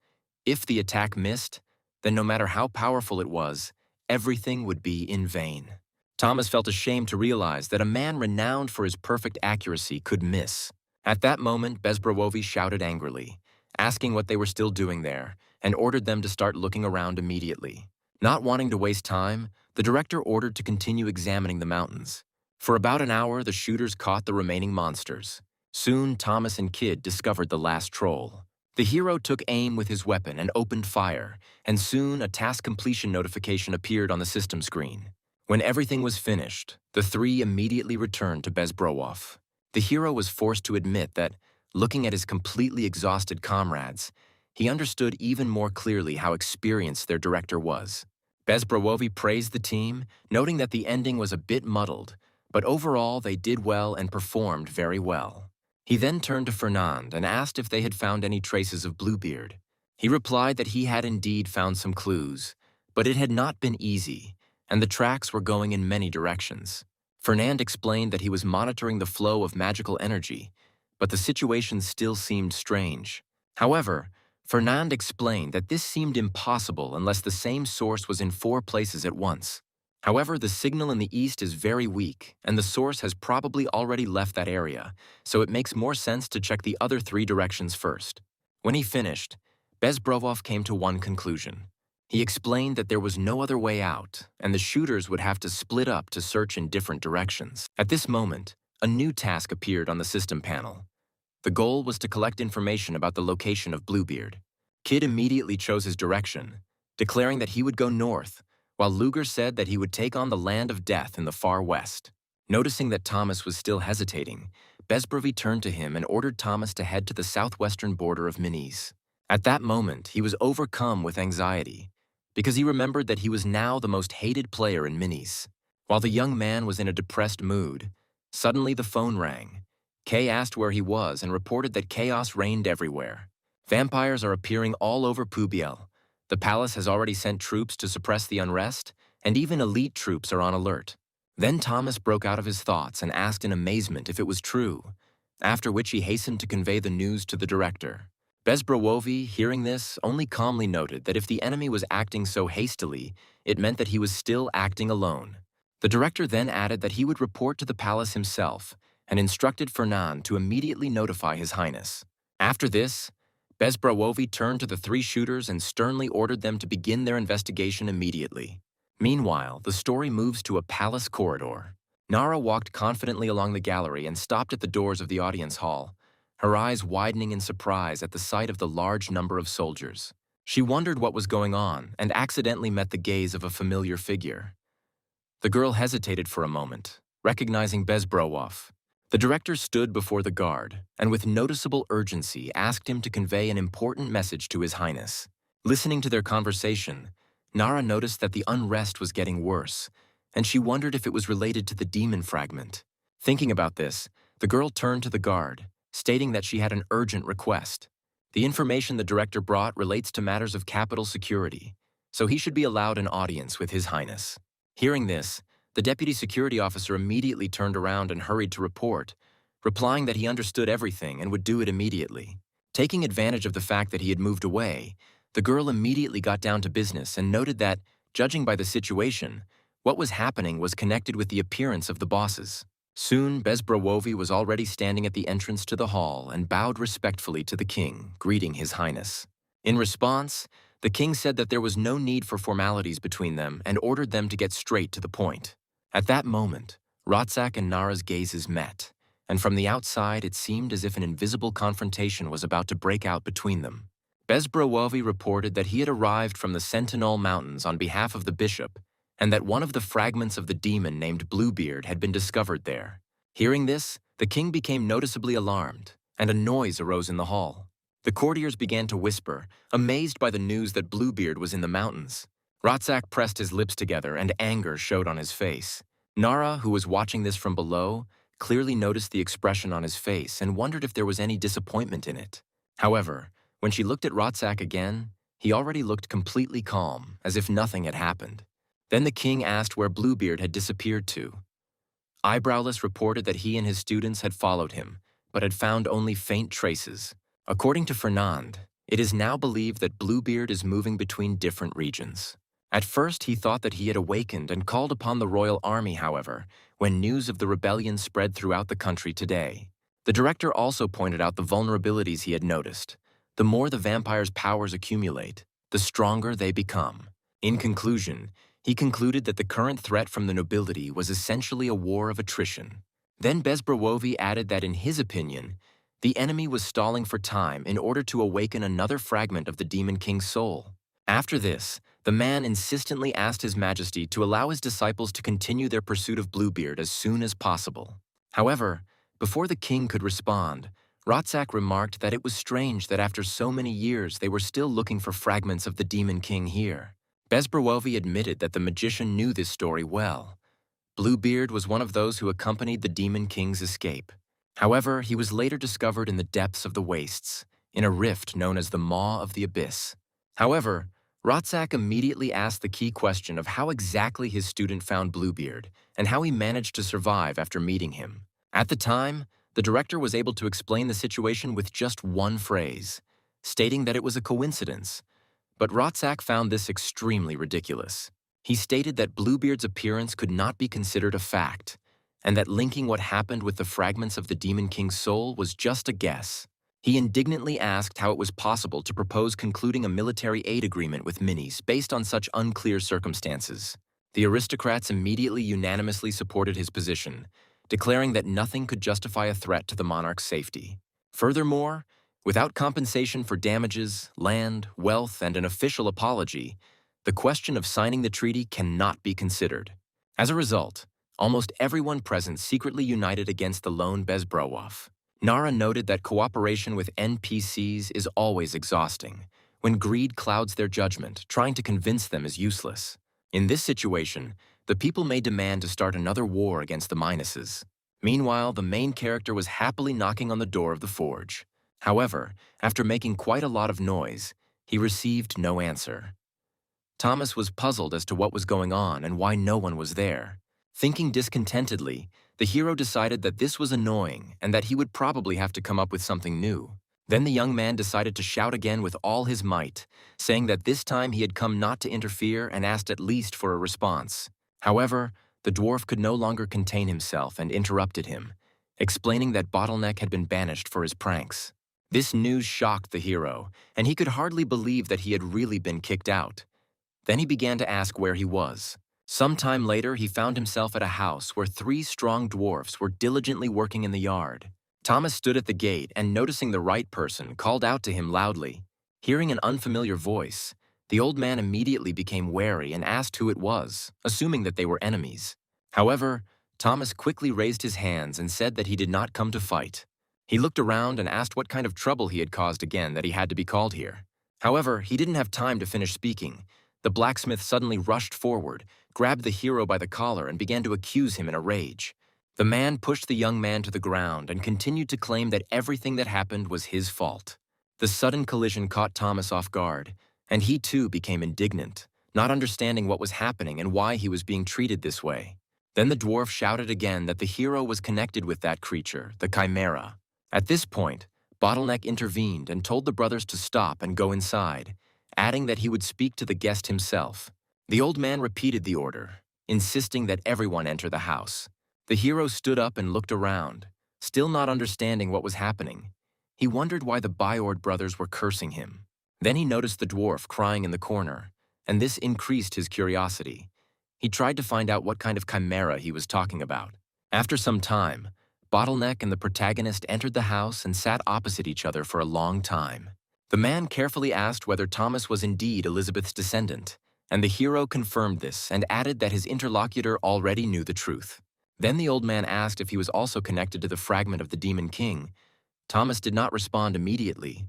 Speaker 1: If the attack missed, then no matter how powerful it was, everything would be in vain. Thomas felt ashamed to realize that a man renowned for his perfect accuracy could miss. At that moment, Bezbrowovi shouted angrily, asking what they were still doing there, and ordered them to start looking around immediately. Not wanting to waste time, the director ordered to continue examining the mountains. For about an hour, the shooters caught the remaining monsters. Soon, Thomas and Kid discovered the last troll. The hero took aim with his weapon and opened fire, and soon a task completion notification appeared on the system screen. When everything was finished, the three immediately returned to Bezbrowov. The hero was forced to admit that, looking at his completely exhausted comrades, he understood even more clearly how experienced their director was. Bezbrowovi praised the team, noting that the ending was a bit muddled, but overall they did well and performed very well. He then turned to Fernand and asked if they had found any traces of Bluebeard. He replied that he had indeed found some clues, but it had not been easy, and the tracks were going in many directions. Fernand explained that he was monitoring the flow of magical energy, but the situation still seemed strange. However, Fernand explained that this seemed impossible unless the same source was in 4 places at once. However, the signal in the east is very weak, and the source has probably already left that area, so it makes more sense to check the other 3 directions first. When he finished, Bezbrowov came to one conclusion. He explained that there was no other way out, and the shooters would have to split up to search in different directions. At this moment, a new task appeared on the system panel. The goal was to collect information about the location of Bluebeard. Kid immediately chose his direction, declaring that he would go north, while Luger said that he would take on the land of death in the far west. Noticing that Thomas was still hesitating, Bezbrovi turned to him and ordered Thomas to head to the southwestern border of Minis. At that moment, he was overcome with anxiety, because he remembered that he was now the most hated player in Minis. While the young man was in a depressed mood, suddenly the phone rang. Kay asked where he was and reported that chaos reigned everywhere. Vampires are appearing all over Pubiel. The palace has already sent troops to suppress the unrest, and even elite troops are on alert. Then Thomas broke out of his thoughts and asked in amazement if it was true, after which he hastened to convey the news to the director. Bezbrowovi, hearing this, only calmly noted that if the enemy was acting so hastily, it meant that he was still acting alone. The director then added that he would report to the palace himself and instructed Fernand to immediately notify His Highness. After this, Bezbrowovi turned to the 3 shooters and sternly ordered them to begin their investigation immediately. Meanwhile, the story moves to a palace corridor. Nara walked confidently along the gallery and stopped at the doors of the audience hall, her eyes widening in surprise at the sight of the large number of soldiers. She wondered what was going on and accidentally met the gaze of a familiar figure. The girl hesitated for a moment, recognizing Bezbrowov. The director stood before the guard and with noticeable urgency asked him to convey an important message to His Highness. Listening to their conversation, Nara noticed that the unrest was getting worse, and she wondered if it was related to the demon fragment. Thinking about this, the girl turned to the guard, stating that she had an urgent request. The information the director brought relates to matters of capital security, so he should be allowed an audience with His Highness. Hearing this, the deputy security officer immediately turned around and hurried to report, replying that he understood everything and would do it immediately. Taking advantage of the fact that he had moved away, the girl immediately got down to business and noted that, judging by the situation, what was happening was connected with the appearance of the bosses. Soon, Bezbrowovi was already standing at the entrance to the hall and bowed respectfully to the king, greeting His Highness. In response, the king said that there was no need for formalities between them and ordered them to get straight to the point. At that moment, Rotzak and Nara's gazes met, and from the outside it seemed as if an invisible confrontation was about to break out between them. Bezbrowovi reported that he had arrived from the Sentinel Mountains on behalf of the bishop, and that one of the fragments of the demon named Bluebeard had been discovered there. Hearing this, the king became noticeably alarmed, and a noise arose in the hall. The courtiers began to whisper, amazed by the news that Bluebeard was in the mountains. Rotzak pressed his lips together and anger showed on his face. Nara, who was watching this from below, clearly noticed the expression on his face and wondered if there was any disappointment in it. However, when she looked at Rotzak again, he already looked completely calm, as if nothing had happened. Then the king asked where Bluebeard had disappeared to. Eyebrowless reported that he and his students had followed him, but had found only faint traces. According to Fernand, it is now believed that Bluebeard is moving between different regions. At first, he thought that he had awakened and called upon the royal army, however, when news of the rebellion spread throughout the country today. The director also pointed out the vulnerabilities he had noticed. The more the vampire's powers accumulate, the stronger they become. In conclusion, he concluded that the current threat from the nobility was essentially a war of attrition. Then Bezbrowovi added that in his opinion, the enemy was stalling for time in order to awaken another fragment of the Demon King's soul. After this, the man insistently asked His Majesty to allow his disciples to continue their pursuit of Bluebeard as soon as possible. However, before the king could respond, Rotzak remarked that it was strange that after so many years they were still looking for fragments of the Demon King here. Bezbrowovi admitted that the magician knew this story well. Bluebeard was one of those who accompanied the Demon King's escape. However, he was later discovered in the depths of the wastes, in a rift known as the Maw of the Abyss. However, Rotzak immediately asked the key question of how exactly his student found Bluebeard and how he managed to survive after meeting him. At the time, the director was able to explain the situation with just one phrase, stating that it was a coincidence. But Rotzak found this extremely ridiculous. He stated that Bluebeard's appearance could not be considered a fact, and that linking what happened with the fragments of the Demon King's soul was just a guess. He indignantly asked how it was possible to propose concluding a military aid agreement with Minis based on such unclear circumstances. The aristocrats immediately unanimously supported his position, declaring that nothing could justify a threat to the monarch's safety. Furthermore, without compensation for damages, land, wealth, and an official apology, the question of signing the treaty cannot be considered. As a result, almost everyone present secretly united against the lone Bezbrowov. Nara noted that cooperation with NPCs is always exhausting, when greed clouds their judgment, trying to convince them is useless. In this situation, the people may demand to start another war against the Minuses. Meanwhile, the main character was happily knocking on the door of the forge. However, after making quite a lot of noise, he received no answer. Thomas was puzzled as to what was going on and why no one was there. Thinking discontentedly, the hero decided that this was annoying and that he would probably have to come up with something new. Then the young man decided to shout again with all his might, saying that this time he had come not to interfere and asked at least for a response. However, the dwarf could no longer contain himself and interrupted him, explaining that Bottleneck had been banished for his pranks. This news shocked the hero, and he could hardly believe that he had really been kicked out. Then he began to ask where he was. Some time later, he found himself at a house where 3 strong dwarfs were diligently working in the yard. Thomas stood at the gate and, noticing the right person, called out to him loudly. Hearing an unfamiliar voice, the old man immediately became wary and asked who it was, assuming that they were enemies. However, Thomas quickly raised his hands and said that he did not come to fight. He looked around and asked what kind of trouble he had caused again that he had to be called here. However, he didn't have time to finish speaking. The blacksmith suddenly rushed forward, grabbed the hero by the collar, and began to accuse him in a rage. The man pushed the young man to the ground and continued to claim that everything that happened was his fault. The sudden collision caught Thomas off guard, and he too became indignant, not understanding what was happening and why he was being treated this way. Then the dwarf shouted again that the hero was connected with that creature, the Chimera. At this point, Bottleneck intervened and told the brothers to stop and go inside, adding that he would speak to the guest himself. The old man repeated the order, insisting that everyone enter the house. The hero stood up and looked around, still not understanding what was happening. He wondered why the Byord brothers were cursing him. Then he noticed the dwarf crying in the corner, and this increased his curiosity. He tried to find out what kind of chimera he was talking about. After some time, Bottleneck and the protagonist entered the house and sat opposite each other for a long time. The man carefully asked whether Thomas was indeed Elizabeth's descendant, and the hero confirmed this and added that his interlocutor already knew the truth. Then the old man asked if he was also connected to the fragment of the Demon King. Thomas did not respond immediately,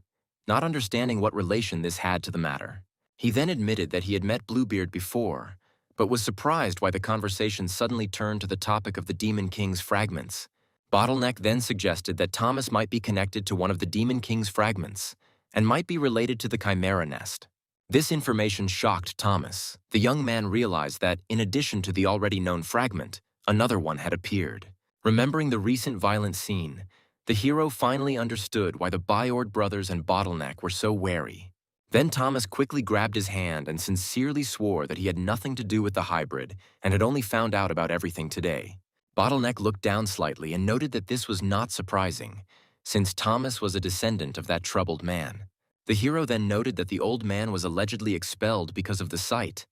Speaker 1: not understanding what relation this had to the matter. He then admitted that he had met Bluebeard before, but was surprised why the conversation suddenly turned to the topic of the Demon King's fragments. Bottleneck then suggested that Thomas might be connected to one of the Demon King's fragments, and might be related to the Chimera nest. This information shocked Thomas. The young man realized that, in addition to the already known fragment, another one had appeared. Remembering the recent violent scene, The hero finally understood why the Biord brothers and Bottleneck were so wary. Then Thomas quickly grabbed his hand and sincerely swore that he had nothing to do with the hybrid and had only found out about everything today. Bottleneck looked down slightly and noted that this was not surprising, since Thomas was a descendant of that troubled man. The hero then noted that the old man was allegedly expelled because of the sight,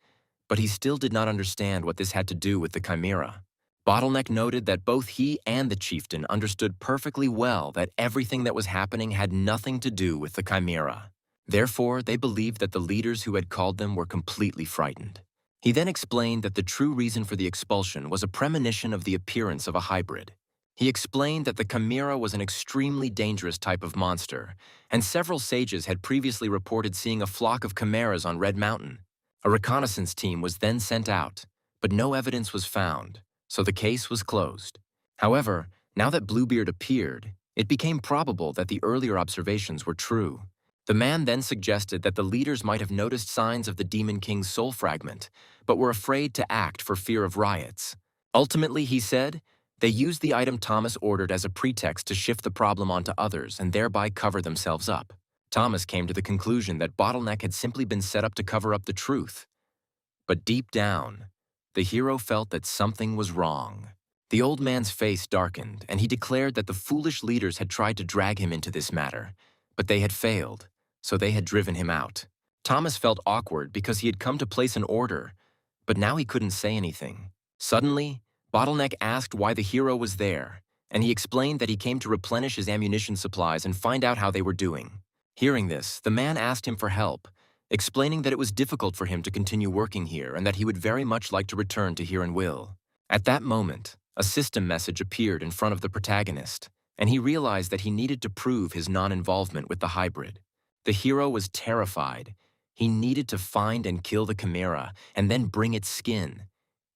Speaker 1: but he still did not understand what this had to do with the chimera. Bottleneck noted that both he and the chieftain understood perfectly well that everything that was happening had nothing to do with the chimera. Therefore, they believed that the leaders who had called them were completely frightened. He then explained that the true reason for the expulsion was a premonition of the appearance of a hybrid. He explained that the chimera was an extremely dangerous type of monster, and several sages had previously reported seeing a flock of chimeras on Red Mountain. A reconnaissance team was then sent out, but no evidence was found, so the case was closed. However, now that Bluebeard appeared, it became probable that the earlier observations were true. The man then suggested that the leaders might have noticed signs of the Demon King's soul fragment, but were afraid to act for fear of riots. Ultimately, he said, they used the item Thomas ordered as a pretext to shift the problem onto others and thereby cover themselves up. Thomas came to the conclusion that Bottleneck had simply been set up to cover up the truth. But deep down, the hero felt that something was wrong. The old man's face darkened, and he declared that the foolish leaders had tried to drag him into this matter, but they had failed, so they had driven him out. Thomas felt awkward because he had come to place an order, but now he couldn't say anything. Suddenly, Bottleneck asked why the hero was there, and he explained that he came to replenish his ammunition supplies and find out how they were doing. Hearing this, the man asked him for help, explaining that it was difficult for him to continue working here and that he would very much like to return to Here and Will. At that moment, a system message appeared in front of the protagonist, and he realized that he needed to prove his non-involvement with the hybrid. The hero was terrified. He needed to find and kill the chimera and then bring its skin.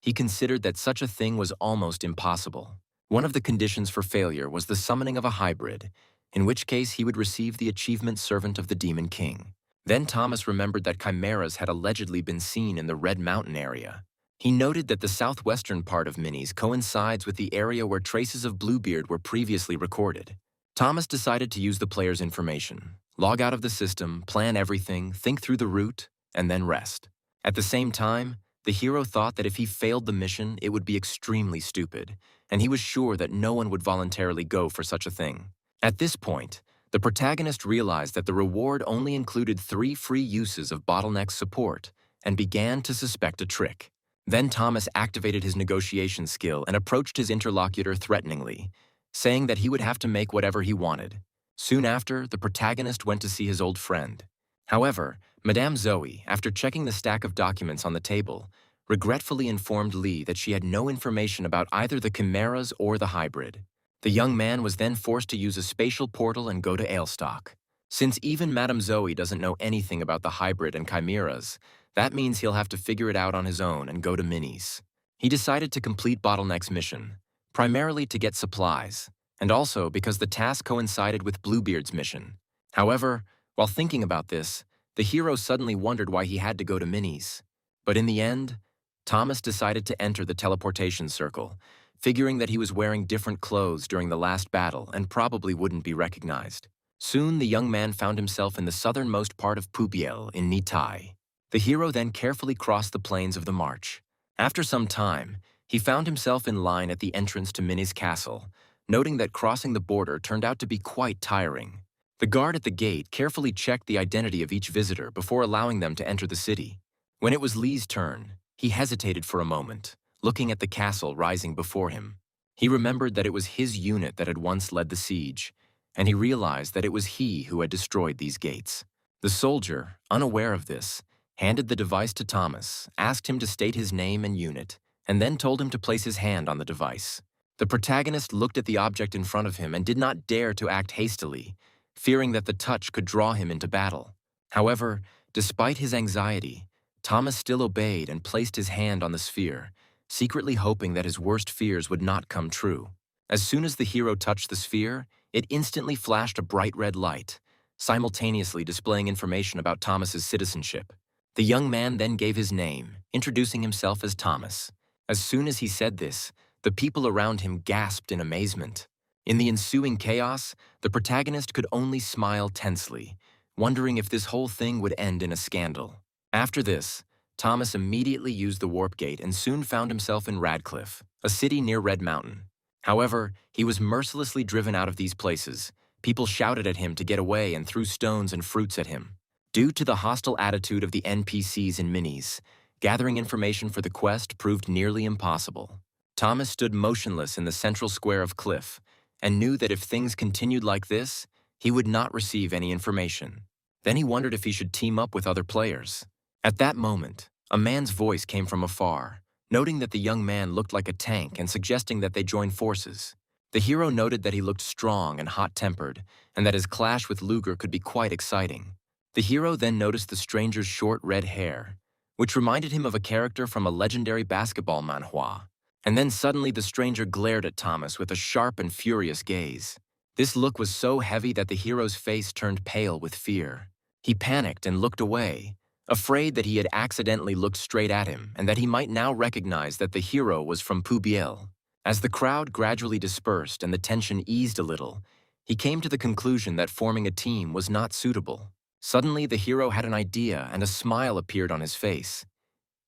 Speaker 1: He considered that such a thing was almost impossible. One of the conditions for failure was the summoning of a hybrid, in which case he would receive the achievement Servant of the Demon King. Then Thomas remembered that chimeras had allegedly been seen in the Red Mountain area. He noted that the southwestern part of Minis coincides with the area where traces of Bluebeard were previously recorded. Thomas decided to use the player's information, log out of the system, plan everything, think through the route, and then rest. At the same time, the hero thought that if he failed the mission, it would be extremely stupid, and he was sure that no one would voluntarily go for such a thing. At this point, the protagonist realized that the reward only included 3 free uses of Bottleneck's support and began to suspect a trick. Then Thomas activated his negotiation skill and approached his interlocutor threateningly, saying that he would have to make whatever he wanted. Soon after, the protagonist went to see his old friend. However, Madame Zoe, after checking the stack of documents on the table, regretfully informed Lee that she had no information about either the chimeras or the hybrid. The young man was then forced to use a spatial portal and go to Ailstock. Since even Madame Zoe doesn't know anything about the hybrid and chimeras, that means he'll have to figure it out on his own and go to Minis. He decided to complete Bottleneck's mission, primarily to get supplies, and also because the task coincided with Bluebeard's mission. However, while thinking about this, the hero suddenly wondered why he had to go to Minis. But in the end, Thomas decided to enter the teleportation circle, figuring that he was wearing different clothes during the last battle and probably wouldn't be recognized. Soon, the young man found himself in the southernmost part of Pubiel in Nitai. The hero then carefully crossed the plains of the march. After some time, he found himself in line at the entrance to Minis Castle, noting that crossing the border turned out to be quite tiring. The guard at the gate carefully checked the identity of each visitor before allowing them to enter the city. When it was Lee's turn, he hesitated for a moment, looking at the castle rising before him. He remembered that it was his unit that had once led the siege, and he realized that it was he who had destroyed these gates. The soldier, unaware of this, handed the device to Thomas, asked him to state his name and unit, and then told him to place his hand on the device. The protagonist looked at the object in front of him and did not dare to act hastily, fearing that the touch could draw him into battle. However, despite his anxiety, Thomas still obeyed and placed his hand on the sphere, secretly hoping that his worst fears would not come true. As soon as the hero touched the sphere, it instantly flashed a bright red light, simultaneously displaying information about Thomas's citizenship. The young man then gave his name, introducing himself as Thomas. As soon as he said this, the people around him gasped in amazement. In the ensuing chaos, the protagonist could only smile tensely, wondering if this whole thing would end in a scandal. After this, Thomas immediately used the warp gate and soon found himself in Radcliffe, a city near Red Mountain. However, he was mercilessly driven out of these places. People shouted at him to get away and threw stones and fruits at him. Due to the hostile attitude of the NPCs and minis, gathering information for the quest proved nearly impossible. Thomas stood motionless in the central square of Cliff and knew that if things continued like this, he would not receive any information. Then he wondered if he should team up with other players. At that moment, a man's voice came from afar, noting that the young man looked like a tank and suggesting that they join forces. The hero noted that he looked strong and hot-tempered, and that his clash with Luger could be quite exciting. The hero then noticed the stranger's short red hair, which reminded him of a character from a legendary basketball manhwa. And then suddenly the stranger glared at Thomas with a sharp and furious gaze. This look was so heavy that the hero's face turned pale with fear. He panicked and looked away, afraid that he had accidentally looked straight at him and that he might now recognize that the hero was from Pubiel. As the crowd gradually dispersed and the tension eased a little, he came to the conclusion that forming a team was not suitable. Suddenly, the hero had an idea and a smile appeared on his face.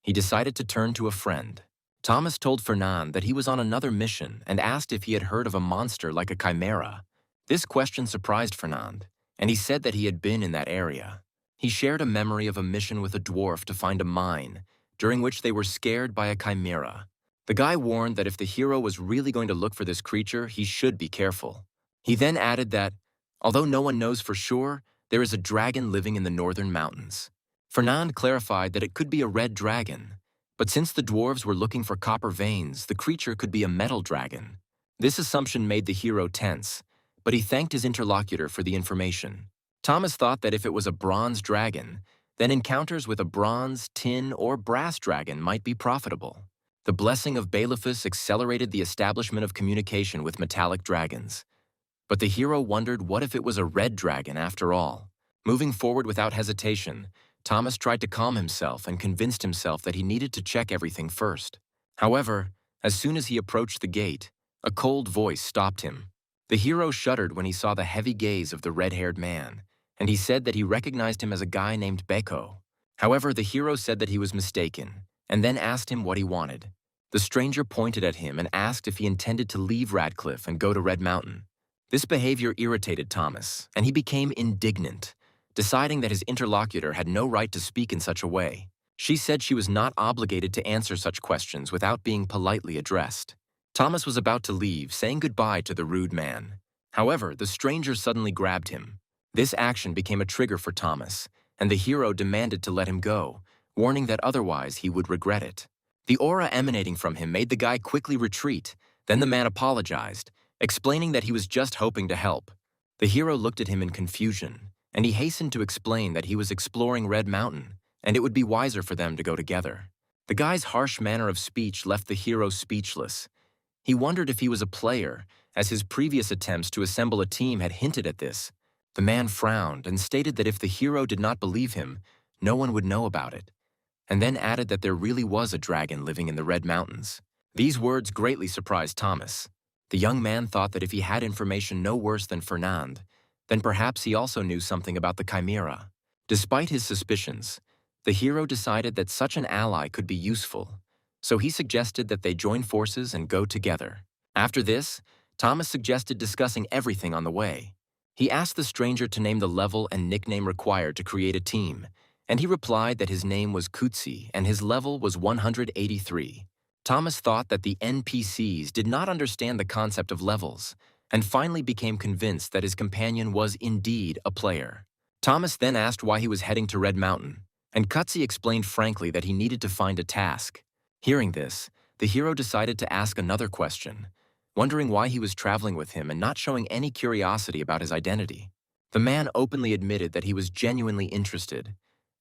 Speaker 1: He decided to turn to a friend. Thomas told Fernand that he was on another mission and asked if he had heard of a monster like a chimera. This question surprised Fernand, and he said that he had been in that area. He shared a memory of a mission with a dwarf to find a mine, during which they were scared by a chimera. The guy warned that if the hero was really going to look for this creature, he should be careful. He then added that, although no one knows for sure, there is a dragon living in the northern mountains. Fernand clarified that it could be a red dragon, but since the dwarves were looking for copper veins, the creature could be a metal dragon. This assumption made the hero tense, but he thanked his interlocutor for the information. Thomas thought that if it was a bronze dragon, then encounters with a bronze, tin, or brass dragon might be profitable. The blessing of Bailiffus accelerated the establishment of communication with metallic dragons. But the hero wondered what if it was a red dragon after all. Moving forward without hesitation, Thomas tried to calm himself and convinced himself that he needed to check everything first. However, as soon as he approached the gate, a cold voice stopped him. The hero shuddered when he saw the heavy gaze of the red-haired man, and he said that he recognized him as a guy named Beko. However, the hero said that he was mistaken, and then asked him what he wanted. The stranger pointed at him and asked if he intended to leave Radcliffe and go to Red Mountain. This behavior irritated Thomas, and he became indignant, deciding that his interlocutor had no right to speak in such a way. She said she was not obligated to answer such questions without being politely addressed. Thomas was about to leave, saying goodbye to the rude man. However, the stranger suddenly grabbed him. This action became a trigger for Thomas, and the hero demanded to let him go, warning that otherwise he would regret it. The aura emanating from him made the guy quickly retreat. Then the man apologized, explaining that he was just hoping to help. The hero looked at him in confusion, and he hastened to explain that he was exploring Red Mountain, and it would be wiser for them to go together. The guy's harsh manner of speech left the hero speechless. He wondered if he was a player, as his previous attempts to assemble a team had hinted at this. The man frowned and stated that if the hero did not believe him, no one would know about it, and then added that there really was a dragon living in the Red Mountains. These words greatly surprised Thomas. The young man thought that if he had information no worse than Fernand, then perhaps he also knew something about the chimera. Despite his suspicions, the hero decided that such an ally could be useful, so he suggested that they join forces and go together. After this, Thomas suggested discussing everything on the way. He asked the stranger to name the level and nickname required to create a team, and he replied that his name was Kutsi and his level was 183. Thomas thought that the NPCs did not understand the concept of levels, and finally became convinced that his companion was indeed a player. Thomas then asked why he was heading to Red Mountain, and Kutsi explained frankly that he needed to find a task. Hearing this, the hero decided to ask another question, wondering why he was traveling with him and not showing any curiosity about his identity. The man openly admitted that he was genuinely interested,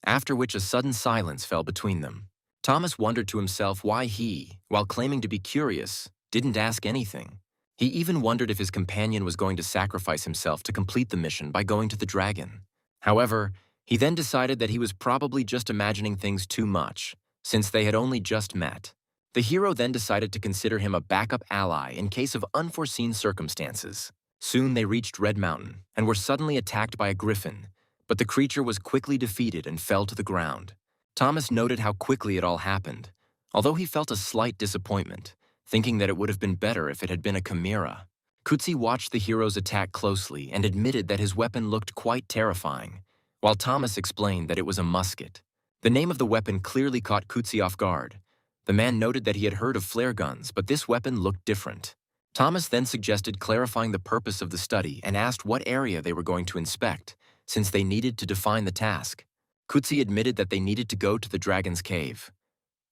Speaker 1: after which a sudden silence fell between them. Thomas wondered to himself why he, while claiming to be curious, didn't ask anything. He even wondered if his companion was going to sacrifice himself to complete the mission by going to the dragon. However, he then decided that he was probably just imagining things too much, since they had only just met. The hero then decided to consider him a backup ally in case of unforeseen circumstances. Soon they reached Red Mountain and were suddenly attacked by a griffin, but the creature was quickly defeated and fell to the ground. Thomas noted how quickly it all happened, although he felt a slight disappointment, thinking that it would have been better if it had been a chimera. Kutsi watched the hero's attack closely and admitted that his weapon looked quite terrifying, while Thomas explained that it was a musket. The name of the weapon clearly caught Kutsi off guard. The man noted that he had heard of flare guns, but this weapon looked different. Thomas then suggested clarifying the purpose of the study and asked what area they were going to inspect, since they needed to define the task. Kutsi admitted that they needed to go to the dragon's cave.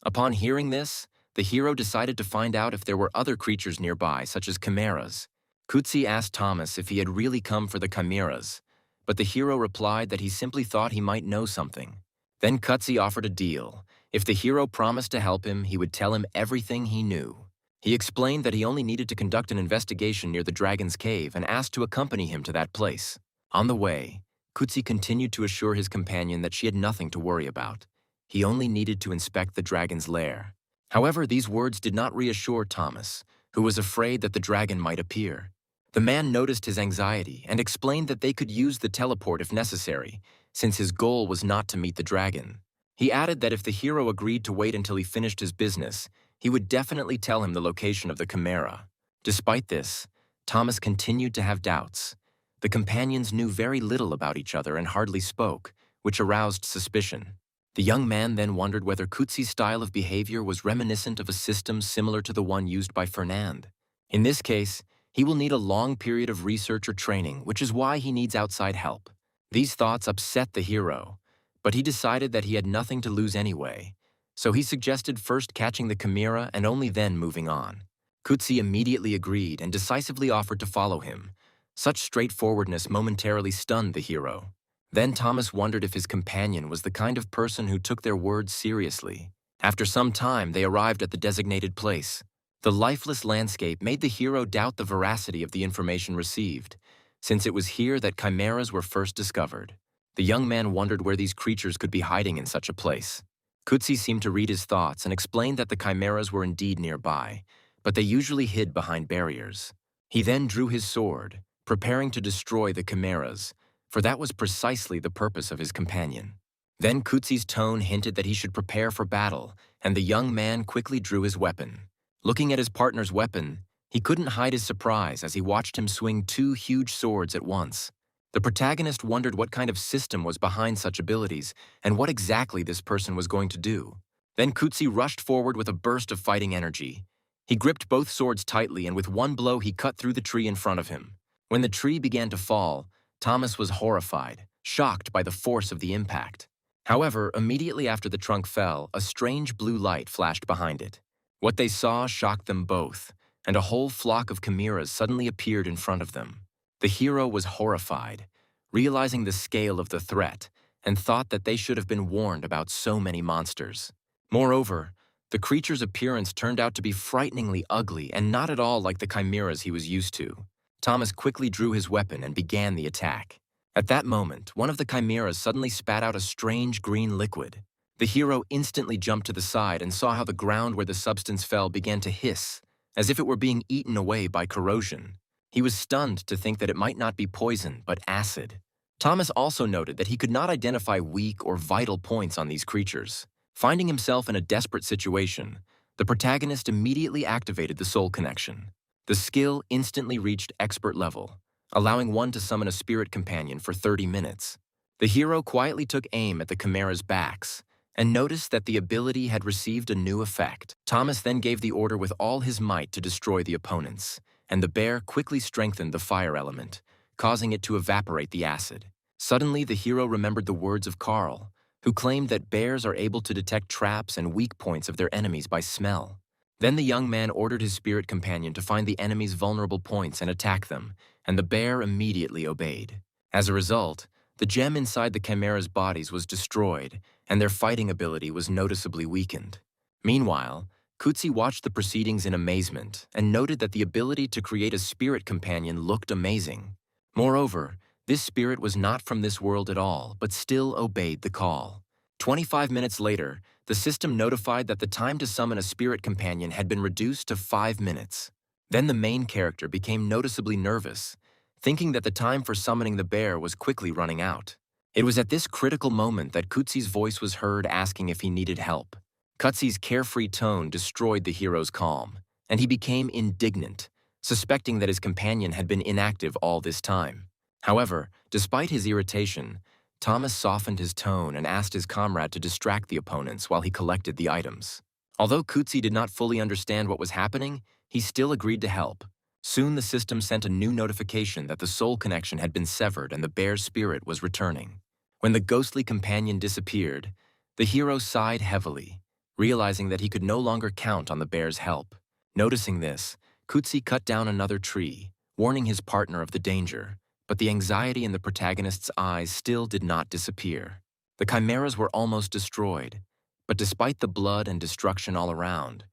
Speaker 1: Upon hearing this, the hero decided to find out if there were other creatures nearby, such as chimeras. Kutsi asked Thomas if he had really come for the chimeras, but the hero replied that he simply thought he might know something. Then Kutsi offered a deal. If the hero promised to help him, he would tell him everything he knew. He explained that he only needed to conduct an investigation near the dragon's cave and asked to accompany him to that place. On the way, Kutsi continued to assure his companion that she had nothing to worry about. He only needed to inspect the dragon's lair. However, these words did not reassure Thomas, who was afraid that the dragon might appear. The man noticed his anxiety and explained that they could use the teleport if necessary, since his goal was not to meet the dragon. He added that if the hero agreed to wait until he finished his business, he would definitely tell him the location of the chimera. Despite this, Thomas continued to have doubts. The companions knew very little about each other and hardly spoke, which aroused suspicion. The young man then wondered whether Kutsi's style of behavior was reminiscent of a system similar to the one used by Fernand. In this case, he will need a long period of research or training, which is why he needs outside help. These thoughts upset the hero, but he decided that he had nothing to lose anyway, so he suggested first catching the chimera and only then moving on. Kutsi immediately agreed and decisively offered to follow him. Such straightforwardness momentarily stunned the hero. Then Thomas wondered if his companion was the kind of person who took their words seriously. After some time, they arrived at the designated place. The lifeless landscape made the hero doubt the veracity of the information received, since it was here that chimeras were first discovered. The young man wondered where these creatures could be hiding in such a place. Kutsi seemed to read his thoughts and explained that the chimeras were indeed nearby, but they usually hid behind barriers. He then drew his sword, preparing to destroy the chimeras, for that was precisely the purpose of his companion. Then Kutsi's tone hinted that he should prepare for battle, and the young man quickly drew his weapon. Looking at his partner's weapon, he couldn't hide his surprise as he watched him swing two huge swords at once. The protagonist wondered what kind of system was behind such abilities and what exactly this person was going to do. Then Kutsi rushed forward with a burst of fighting energy. He gripped both swords tightly and with one blow he cut through the tree in front of him. When the tree began to fall, Thomas was horrified, shocked by the force of the impact. However, immediately after the trunk fell, a strange blue light flashed behind it. What they saw shocked them both, and a whole flock of chimeras suddenly appeared in front of them. The hero was horrified, realizing the scale of the threat, and thought that they should have been warned about so many monsters. Moreover, the creature's appearance turned out to be frighteningly ugly and not at all like the chimeras he was used to. Thomas quickly drew his weapon and began the attack. At that moment, one of the chimeras suddenly spat out a strange green liquid. The hero instantly jumped to the side and saw how the ground where the substance fell began to hiss, as if it were being eaten away by corrosion. He was stunned to think that it might not be poison, but acid. Thomas also noted that he could not identify weak or vital points on these creatures. Finding himself in a desperate situation, the protagonist immediately activated the soul connection. The skill instantly reached expert level, allowing one to summon a spirit companion for 30 minutes. The hero quietly took aim at the chimera's backs, and noticed that the ability had received a new effect. Thomas then gave the order with all his might to destroy the opponents, and the bear quickly strengthened the fire element, causing it to evaporate the acid. Suddenly, the hero remembered the words of Carl, who claimed that bears are able to detect traps and weak points of their enemies by smell. Then the young man ordered his spirit companion to find the enemy's vulnerable points and attack them, and the bear immediately obeyed. As a result, the gem inside the chimera's bodies was destroyed, and their fighting ability was noticeably weakened. Meanwhile, Kutsi watched the proceedings in amazement and noted that the ability to create a spirit companion looked amazing. Moreover, this spirit was not from this world at all, but still obeyed the call. 25 minutes later, the system notified that the time to summon a spirit companion had been reduced to 5 minutes. Then the main character became noticeably nervous, thinking that the time for summoning the bear was quickly running out. It was at this critical moment that Kutsi's voice was heard asking if he needed help. Kutsi's carefree tone destroyed the hero's calm, and he became indignant, suspecting that his companion had been inactive all this time. However, despite his irritation, Thomas softened his tone and asked his comrade to distract the opponents while he collected the items. Although Kutsi did not fully understand what was happening, he still agreed to help. Soon the system sent a new notification that the soul connection had been severed and the bear's spirit was returning. When the ghostly companion disappeared, the hero sighed heavily, realizing that he could no longer count on the bear's help. Noticing this, Kutsi cut down another tree, warning his partner of the danger, but the anxiety in the protagonist's eyes still did not disappear. The chimeras were almost destroyed, but despite the blood and destruction all around,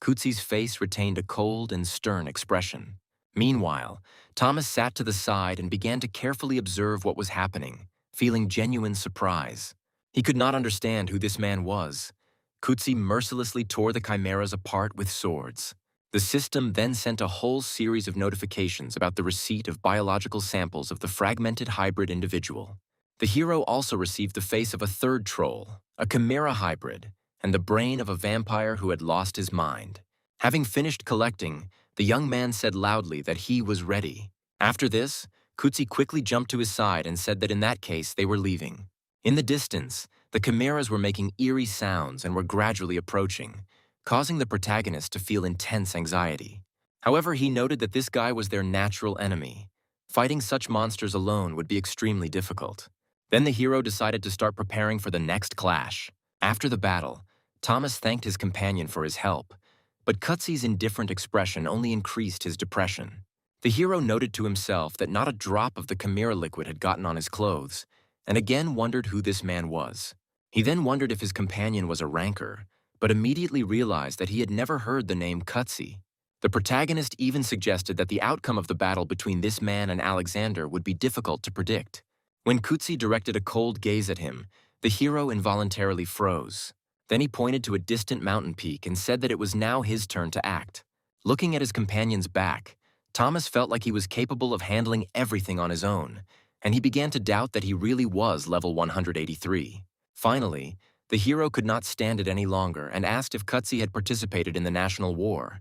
Speaker 1: Kutsi's face retained a cold and stern expression. Meanwhile, Thomas sat to the side and began to carefully observe what was happening, feeling genuine surprise. He could not understand who this man was. Kutsi mercilessly tore the chimeras apart with swords. The system then sent a whole series of notifications about the receipt of biological samples of the fragmented hybrid individual. The hero also received the face of a third troll, a chimera hybrid, and the brain of a vampire who had lost his mind. Having finished collecting, the young man said loudly that he was ready. After this, Kutsi quickly jumped to his side and said that in that case they were leaving. In the distance, the chimeras were making eerie sounds and were gradually approaching, causing the protagonist to feel intense anxiety. However, he noted that this guy was their natural enemy. Fighting such monsters alone would be extremely difficult. Then the hero decided to start preparing for the next clash. After the battle, Thomas thanked his companion for his help, but Kutsi's indifferent expression only increased his depression. The hero noted to himself that not a drop of the chimera liquid had gotten on his clothes, and again wondered who this man was. He then wondered if his companion was a ranker, but immediately realized that he had never heard the name Kutsi. The protagonist even suggested that the outcome of the battle between this man and Alexander would be difficult to predict. When Kutsi directed a cold gaze at him, the hero involuntarily froze. Then he pointed to a distant mountain peak and said that it was now his turn to act. Looking at his companion's back, Thomas felt like he was capable of handling everything on his own, and he began to doubt that he really was level 183. Finally, the hero could not stand it any longer and asked if Kutsi had participated in the national war.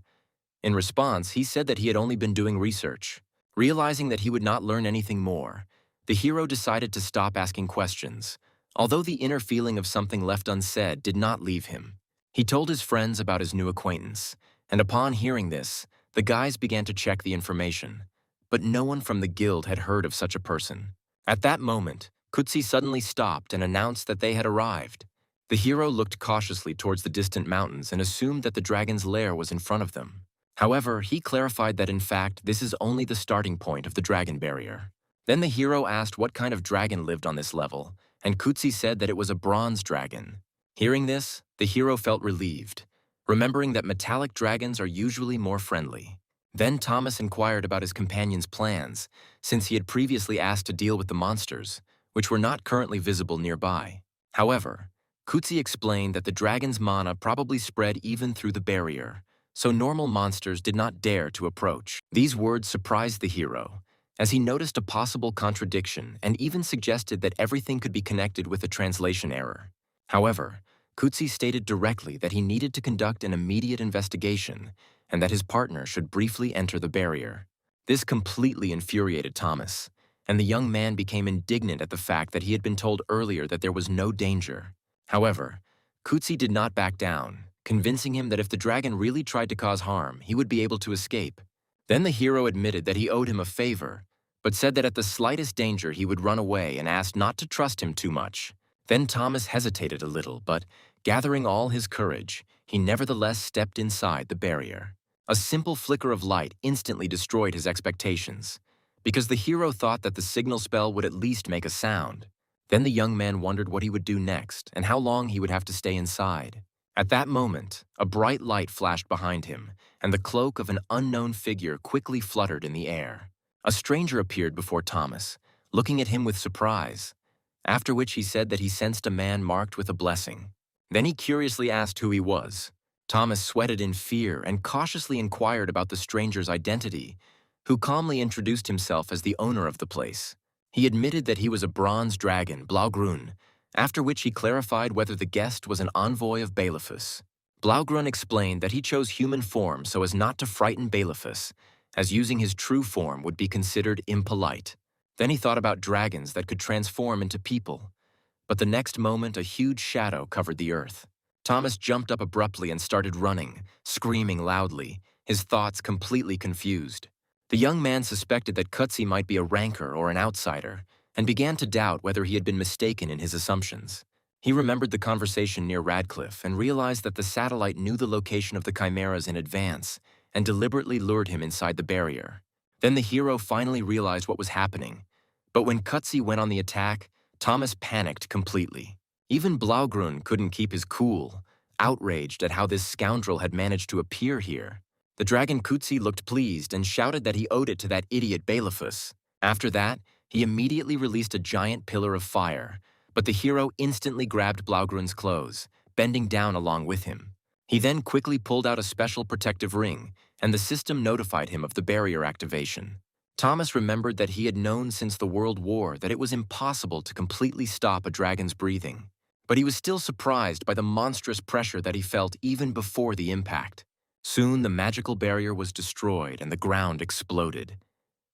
Speaker 1: In response, he said that he had only been doing research. Realizing that he would not learn anything more, the hero decided to stop asking questions, although the inner feeling of something left unsaid did not leave him. He told his friends about his new acquaintance, and upon hearing this, the guys began to check the information, but no one from the guild had heard of such a person. At that moment, Kutsi suddenly stopped and announced that they had arrived. The hero looked cautiously towards the distant mountains and assumed that the dragon's lair was in front of them. However, he clarified that in fact this is only the starting point of the dragon barrier. Then the hero asked what kind of dragon lived on this level, and Kutsi said that it was a bronze dragon. Hearing this, the hero felt relieved, remembering that metallic dragons are usually more friendly. Then Thomas inquired about his companion's plans, since he had previously asked to deal with the monsters, which were not currently visible nearby. However, Kutsi explained that the dragon's mana probably spread even through the barrier, so normal monsters did not dare to approach. These words surprised the hero, as he noticed a possible contradiction and even suggested that everything could be connected with a translation error. However, Kutsi stated directly that he needed to conduct an immediate investigation and that his partner should briefly enter the barrier. This completely infuriated Thomas, and the young man became indignant at the fact that he had been told earlier that there was no danger. However, Kutsi did not back down, convincing him that if the dragon really tried to cause harm, he would be able to escape. Then the hero admitted that he owed him a favor, but said that at the slightest danger he would run away and asked not to trust him too much. Then Thomas hesitated a little, but, gathering all his courage, he nevertheless stepped inside the barrier. A simple flicker of light instantly destroyed his expectations, because the hero thought that the signal spell would at least make a sound. Then the young man wondered what he would do next and how long he would have to stay inside. At that moment, a bright light flashed behind him, and the cloak of an unknown figure quickly fluttered in the air. A stranger appeared before Thomas, looking at him with surprise. after which he said that he sensed a man marked with a blessing. Then he curiously asked who he was. Thomas sweated in fear and cautiously inquired about the stranger's identity, who calmly introduced himself as the owner of the place. He admitted that he was a bronze dragon, Blaugrun, after which he clarified whether the guest was an envoy of Bailiffus. Blaugrun explained that he chose human form so as not to frighten Bailiffus, as using his true form would be considered impolite. Then he thought about dragons that could transform into people. But the next moment, a huge shadow covered the earth. Thomas jumped up abruptly and started running, screaming loudly, his thoughts completely confused. The young man suspected that Kutsi might be a rancor or an outsider, and began to doubt whether he had been mistaken in his assumptions. He remembered the conversation near Radcliffe and realized that the satellite knew the location of the chimeras in advance and deliberately lured him inside the barrier. Then the hero finally realized what was happening. But when Kutsi went on the attack, Thomas panicked completely. Even Blaugrun couldn't keep his cool, outraged at how this scoundrel had managed to appear here. The dragon Kutsi looked pleased and shouted that he owed it to that idiot Bailiffus. After that, he immediately released a giant pillar of fire, but the hero instantly grabbed Blaugrun's clothes, bending down along with him. He then quickly pulled out a special protective ring, and the system notified him of the barrier activation. Thomas remembered that he had known since the World War that it was impossible to completely stop a dragon's breathing. But he was still surprised by the monstrous pressure that he felt even before the impact. Soon the magical barrier was destroyed and the ground exploded.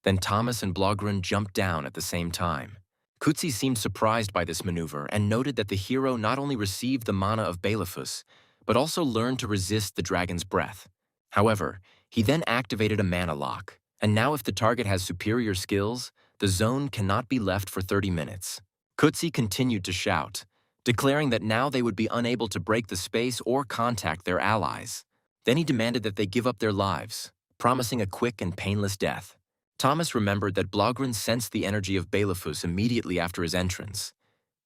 Speaker 1: Then Thomas and Blaugrun jumped down at the same time. Kutsi seemed surprised by this maneuver and noted that the hero not only received the mana of Bailiffus, but also learned to resist the dragon's breath. However, he then activated a mana lock, and now if the target has superior skills, the zone cannot be left for 30 minutes. Kutsi continued to shout, declaring that now they would be unable to break the space or contact their allies. Then he demanded that they give up their lives, promising a quick and painless death. Thomas remembered that Blaugrun sensed the energy of Bailiffus immediately after his entrance,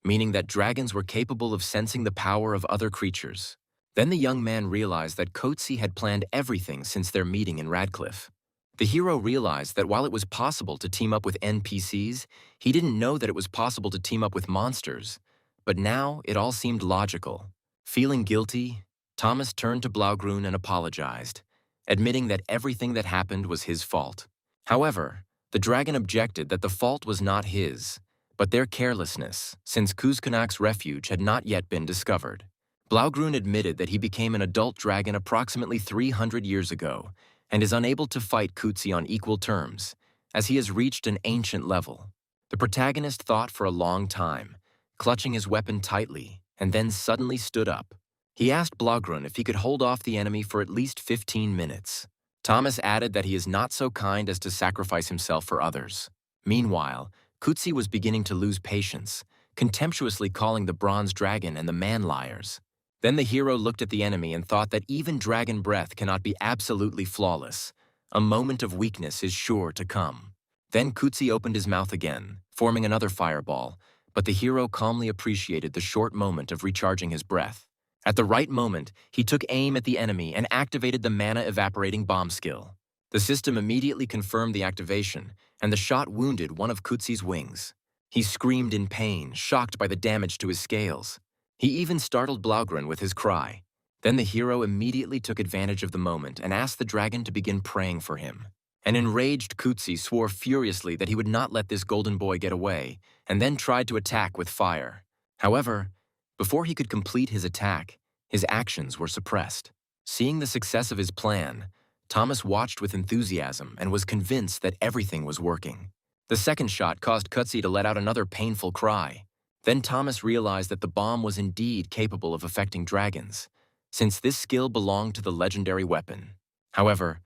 Speaker 1: meaning that dragons were capable of sensing the power of other creatures. Then the young man realized that Kutsi had planned everything since their meeting in Radcliffe. The hero realized that while it was possible to team up with NPCs, he didn't know that it was possible to team up with monsters. But now it all seemed logical. Feeling guilty, Thomas turned to Blaugrun and apologized, admitting that everything that happened was his fault. However, the dragon objected that the fault was not his, but their carelessness, since Kuzkunak's refuge had not yet been discovered. Blaugrun admitted that he became an adult dragon approximately 300 years ago and is unable to fight Kutsi on equal terms, as he has reached an ancient level. The protagonist thought for a long time, clutching his weapon tightly, and then suddenly stood up. He asked Blaugrun if he could hold off the enemy for at least 15 minutes. Thomas added that he is not so kind as to sacrifice himself for others. Meanwhile, Kutsi was beginning to lose patience, contemptuously calling the bronze dragon and the man liars. Then the hero looked at the enemy and thought that even dragon breath cannot be absolutely flawless. A moment of weakness is sure to come. Then Kutsi opened his mouth again, forming another fireball, but the hero calmly appreciated the short moment of recharging his breath. At the right moment, he took aim at the enemy and activated the mana-evaporating bomb skill. The system immediately confirmed the activation, and the shot wounded one of Kutsi's wings. He screamed in pain, shocked by the damage to his scales. He even startled Blaugrun with his cry. Then the hero immediately took advantage of the moment and asked the dragon to begin praying for him. An enraged Kutsi swore furiously that he would not let this golden boy get away, and then tried to attack with fire. However, before he could complete his attack, his actions were suppressed. Seeing the success of his plan, Thomas watched with enthusiasm and was convinced that everything was working. The second shot caused Kutsi to let out another painful cry. Then Thomas realized that the bomb was indeed capable of affecting dragons, since this skill belonged to the legendary weapon. However,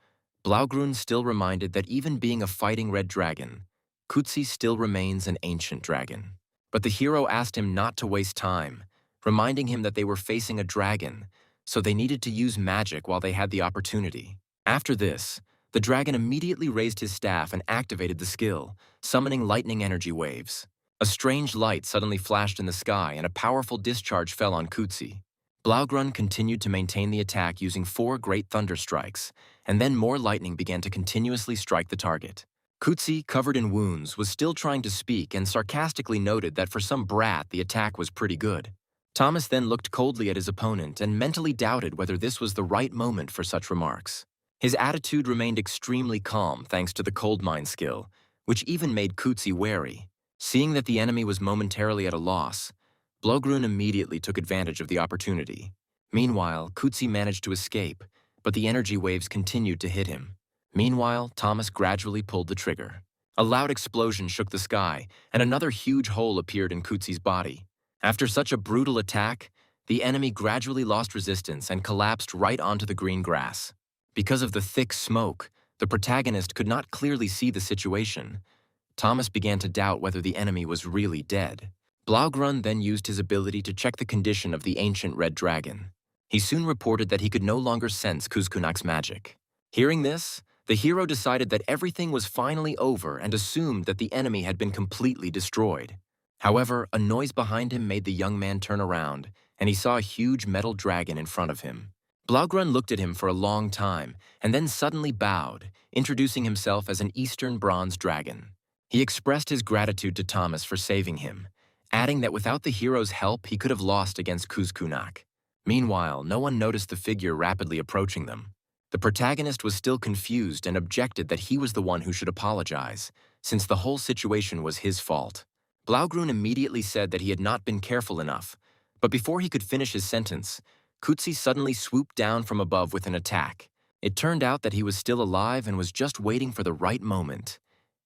Speaker 1: Blaugrun still reminded that even being a fighting red dragon, Kutsi still remains an ancient dragon. But the hero asked him not to waste time, reminding him that they were facing a dragon, so they needed to use magic while they had the opportunity. After this, the dragon immediately raised his staff and activated the skill, summoning lightning energy waves. A strange light suddenly flashed in the sky and a powerful discharge fell on Kutsi. Blaugrun continued to maintain the attack using 4 great thunder strikes, and then more lightning began to continuously strike the target. Kutsi, covered in wounds, was still trying to speak and sarcastically noted that for some brat the attack was pretty good. Thomas then looked coldly at his opponent and mentally doubted whether this was the right moment for such remarks. His attitude remained extremely calm thanks to the cold mind skill, which even made Kutsi wary. Seeing that the enemy was momentarily at a loss, Blogrun immediately took advantage of the opportunity. Meanwhile, Kutsi managed to escape, but the energy waves continued to hit him. Meanwhile, Thomas gradually pulled the trigger. A loud explosion shook the sky, and another huge hole appeared in Kutsi's body. After such a brutal attack, the enemy gradually lost resistance and collapsed right onto the green grass. Because of the thick smoke, the protagonist could not clearly see the situation. Thomas began to doubt whether the enemy was really dead. Blaugrun then used his ability to check the condition of the ancient red dragon. He soon reported that he could no longer sense Kuzkunak's magic. Hearing this, the hero decided that everything was finally over and assumed that the enemy had been completely destroyed. However, a noise behind him made the young man turn around, and he saw a huge metal dragon in front of him. Blaugrun looked at him for a long time and then suddenly bowed, introducing himself as an Eastern bronze dragon. He expressed his gratitude to Thomas for saving him, adding that without the hero's help he could have lost against Kuzkunak. Meanwhile, no one noticed the figure rapidly approaching them. The protagonist was still confused and objected that he was the one who should apologize, since the whole situation was his fault. Blaugrun immediately said that he had not been careful enough, but before he could finish his sentence, Kutsi suddenly swooped down from above with an attack. It turned out that he was still alive and was just waiting for the right moment.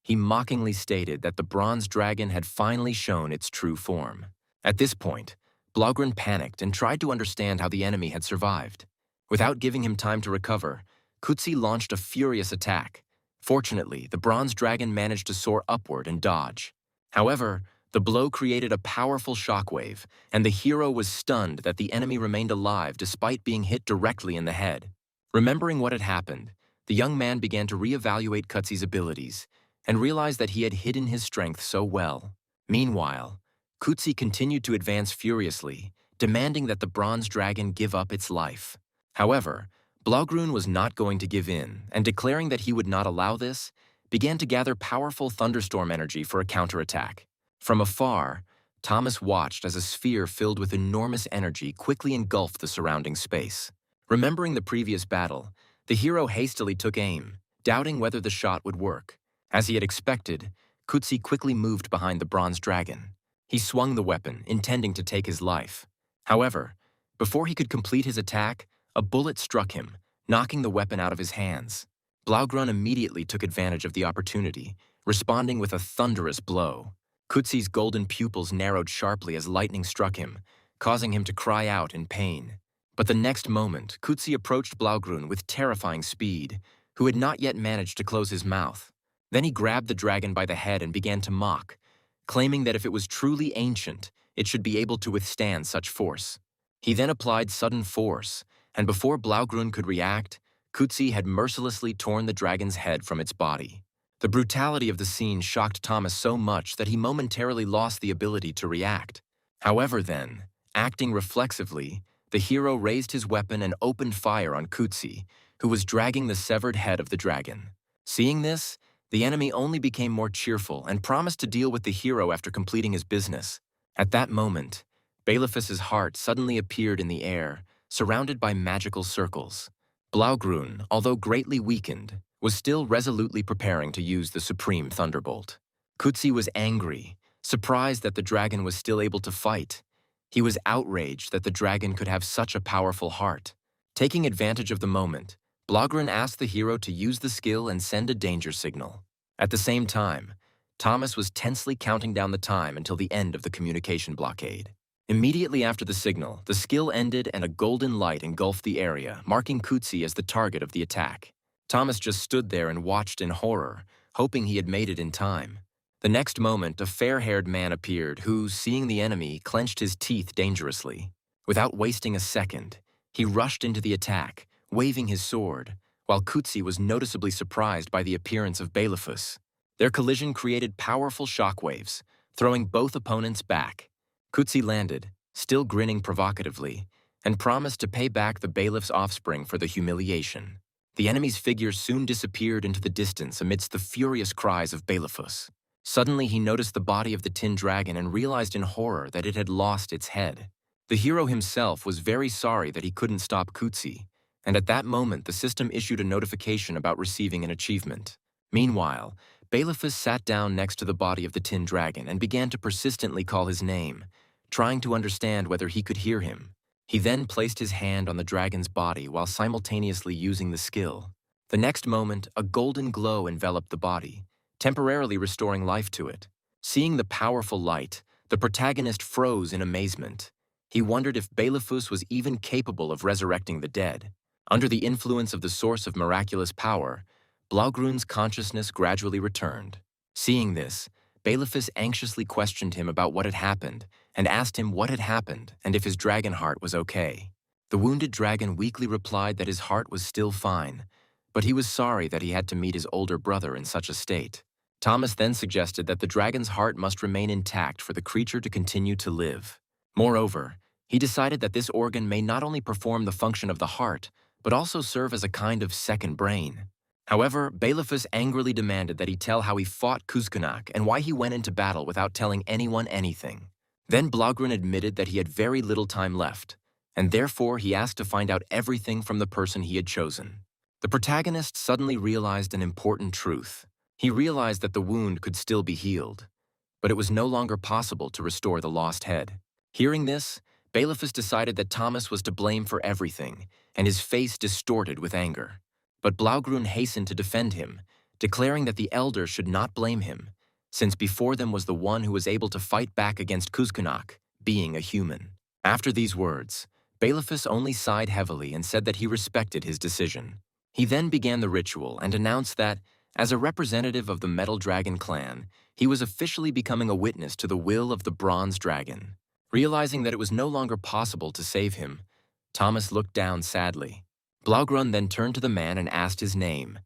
Speaker 1: He mockingly stated that the bronze dragon had finally shown its true form. At this point, Blaugrun panicked and tried to understand how the enemy had survived. Without giving him time to recover, Kutsi launched a furious attack. Fortunately, the bronze dragon managed to soar upward and dodge. However, the blow created a powerful shockwave, and the hero was stunned that the enemy remained alive despite being hit directly in the head. Remembering what had happened, the young man began to reevaluate Kutsi's abilities and realized that he had hidden his strength so well. Meanwhile, Kutsi continued to advance furiously, demanding that the bronze dragon give up its life. However, Blaugrun was not going to give in, and declaring that he would not allow this, began to gather powerful thunderstorm energy for a counterattack. From afar, Thomas watched as a sphere filled with enormous energy quickly engulfed the surrounding space. Remembering the previous battle, the hero hastily took aim, doubting whether the shot would work. As he had expected, Kutsi quickly moved behind the bronze dragon. He swung the weapon, intending to take his life. However, before he could complete his attack, a bullet struck him, knocking the weapon out of his hands. Blaugrun immediately took advantage of the opportunity, responding with a thunderous blow. Kutsi's golden pupils narrowed sharply as lightning struck him, causing him to cry out in pain. But the next moment, Kutsi approached Blaugrun with terrifying speed, who had not yet managed to close his mouth. Then he grabbed the dragon by the head and began to mock, claiming that if it was truly ancient, it should be able to withstand such force. He then applied sudden force, and before Blaugrun could react, Kutsi had mercilessly torn the dragon's head from its body. The brutality of the scene shocked Thomas so much that he momentarily lost the ability to react. However then, acting reflexively, the hero raised his weapon and opened fire on Kutsi, who was dragging the severed head of the dragon. Seeing this, the enemy only became more cheerful and promised to deal with the hero after completing his business. At that moment, Bailiffus's heart suddenly appeared in the air, surrounded by magical circles. Blaugrun, although greatly weakened, was still resolutely preparing to use the supreme thunderbolt. Kutsi was angry, surprised that the dragon was still able to fight. He was outraged that the dragon could have such a powerful heart. Taking advantage of the moment, Blaugrun asked the hero to use the skill and send a danger signal. At the same time, Thomas was tensely counting down the time until the end of the communication blockade. Immediately after the signal, the skill ended and a golden light engulfed the area, marking Kutsi as the target of the attack. Thomas just stood there and watched in horror, hoping he had made it in time. The next moment, a fair-haired man appeared who, seeing the enemy, clenched his teeth dangerously. Without wasting a second, he rushed into the attack, waving his sword, while Kutsi was noticeably surprised by the appearance of Bailiffus. Their collision created powerful shockwaves, throwing both opponents back. Kutsi landed, still grinning provocatively, and promised to pay back the bailiff's offspring for the humiliation. The enemy's figure soon disappeared into the distance amidst the furious cries of Balefus. Suddenly, he noticed the body of the tin dragon and realized in horror that it had lost its head. The hero himself was very sorry that he couldn't stop Kutsi, and at that moment the system issued a notification about receiving an achievement. Meanwhile, Balefus sat down next to the body of the tin dragon and began to persistently call his name, trying to understand whether he could hear him. He then placed his hand on the dragon's body while simultaneously using the skill. The next moment, a golden glow enveloped the body, temporarily restoring life to it. Seeing the powerful light, the protagonist froze in amazement. He wondered if Balefus was even capable of resurrecting the dead. Under the influence of the source of miraculous power, Blaugrun's consciousness gradually returned. Seeing this, Balefus anxiously questioned him about what had happened and asked him what had happened and if his dragon heart was okay. The wounded dragon weakly replied that his heart was still fine, but he was sorry that he had to meet his older brother in such a state. Thomas then suggested that the dragon's heart must remain intact for the creature to continue to live. Moreover, he decided that this organ may not only perform the function of the heart, but also serve as a kind of second brain. However, Balefus angrily demanded that he tell how he fought Kuzkunak and why he went into battle without telling anyone anything. Then Blaugrun admitted that he had very little time left, and therefore he asked to find out everything from the person he had chosen. The protagonist suddenly realized an important truth. He realized that the wound could still be healed, but it was no longer possible to restore the lost head. Hearing this, Balefus decided that Thomas was to blame for everything, and his face distorted with anger. But Blaugrun hastened to defend him, declaring that the elder should not blame him, since before them was the one who was able to fight back against Kuzkunak, being a human. After these words, Balefus only sighed heavily and said that he respected his decision. He then began the ritual and announced that, as a representative of the Metal Dragon clan, he was officially becoming a witness to the will of the Bronze Dragon. Realizing that it was no longer possible to save him, Thomas looked down sadly. Blaugrun then turned to the man and asked his name.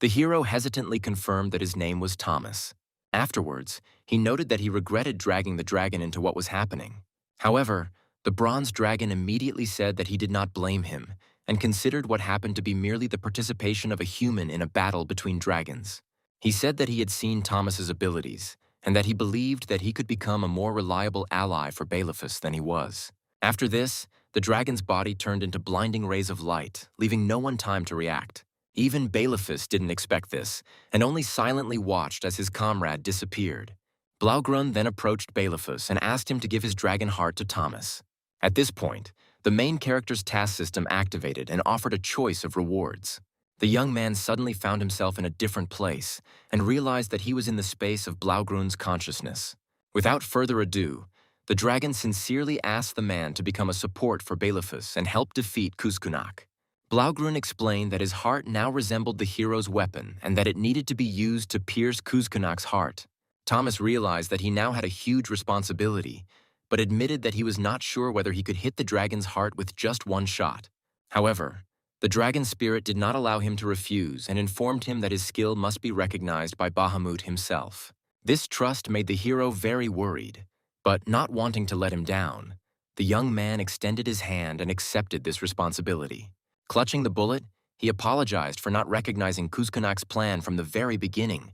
Speaker 1: The hero hesitantly confirmed that his name was Thomas. Afterwards, he noted that he regretted dragging the dragon into what was happening. However, the Bronze Dragon immediately said that he did not blame him and considered what happened to be merely the participation of a human in a battle between dragons. He said that he had seen Thomas's abilities and that he believed that he could become a more reliable ally for Balefus than he was. After this, the dragon's body turned into blinding rays of light, leaving no one time to react. Even Balefus didn't expect this, and only silently watched as his comrade disappeared. Blaugrun then approached Balefus and asked him to give his dragon heart to Thomas. At this point, the main character's task system activated and offered a choice of rewards. The young man suddenly found himself in a different place and realized that he was in the space of Blaugrun's consciousness. Without further ado, the dragon sincerely asked the man to become a support for Balefus and help defeat Kuzkunak. Blaugrun explained that his heart now resembled the hero's weapon and that it needed to be used to pierce Kuzkunak's heart. Thomas realized that he now had a huge responsibility, but admitted that he was not sure whether he could hit the dragon's heart with just one shot. However, the dragon spirit did not allow him to refuse and informed him that his skill must be recognized by Bahamut himself. This trust made the hero very worried. But not wanting to let him down, the young man extended his hand and accepted this responsibility. Clutching the bullet, he apologized for not recognizing Kuzkunak's plan from the very beginning,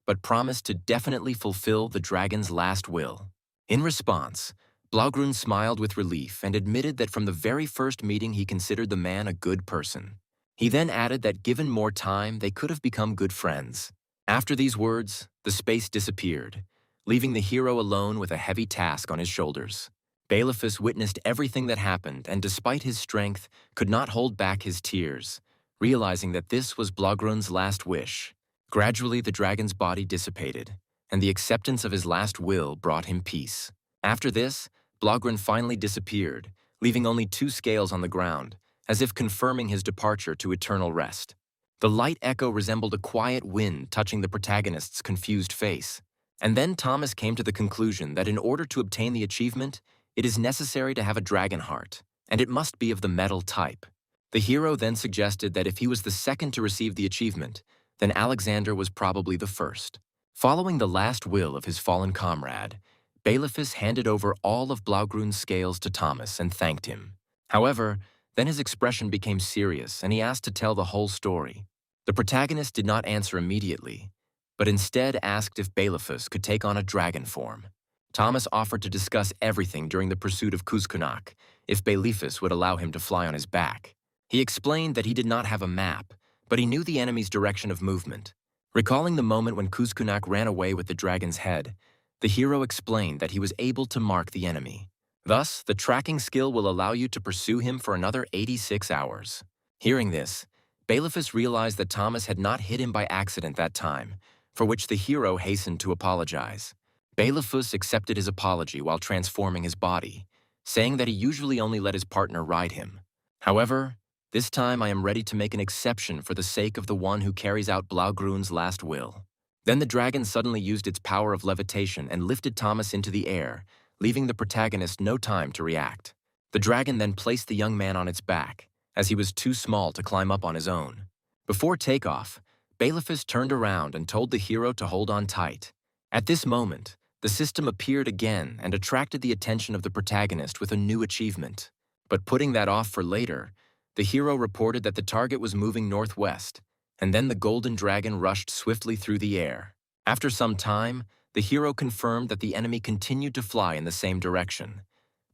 Speaker 1: but promised to definitely fulfill the dragon's last will. In response, Blaugrun smiled with relief and admitted that from the very first meeting he considered the man a good person. He then added that given more time, they could have become good friends. After these words, the space disappeared, leaving the hero alone with a heavy task on his shoulders. Balefus witnessed everything that happened and despite his strength, could not hold back his tears, realizing that this was Blaugrun's last wish. Gradually, the dragon's body dissipated, and the acceptance of his last will brought him peace. After this, Blaugrun finally disappeared, leaving only 2 scales on the ground, as if confirming his departure to eternal rest. The light echo resembled a quiet wind touching the protagonist's confused face. And then Thomas came to the conclusion that in order to obtain the achievement, it is necessary to have a dragon heart, and it must be of the metal type. The hero then suggested that if he was the second to receive the achievement, then Alexander was probably the first. Following the last will of his fallen comrade, Balefus handed over all of Blaugrun's scales to Thomas and thanked him. However, Then his expression became serious and he asked to tell the whole story. The protagonist did not answer immediately, but instead asked if Belephus could take on a dragon form. Thomas offered to discuss everything during the pursuit of Kuzkunak if Belephus would allow him to fly on his back. He explained that he did not have a map, but he knew the enemy's direction of movement. Recalling the moment when Kuzkunak ran away with the dragon's head, the hero explained that he was able to mark the enemy. Thus, the tracking skill will allow you to pursue him for another 86 hours. Hearing this, Belephus realized that Thomas had not hit him by accident that time, for which the hero hastened to apologize. Belephus accepted his apology while transforming his body, saying that he usually only let his partner ride him. However, this time I am ready to make an exception for the sake of the one who carries out Blaugrun's last will. Then the dragon suddenly used its power of levitation and lifted Thomas into the air, leaving the protagonist no time to react. The dragon then placed the young man on its back, as he was too small to climb up on his own. Before takeoff, Belephus turned around and told the hero to hold on tight. At this moment, the system appeared again and attracted the attention of the protagonist with a new achievement. But putting that off for later, the hero reported that the target was moving northwest, and then the golden dragon rushed swiftly through the air. After some time, the hero confirmed that the enemy continued to fly in the same direction,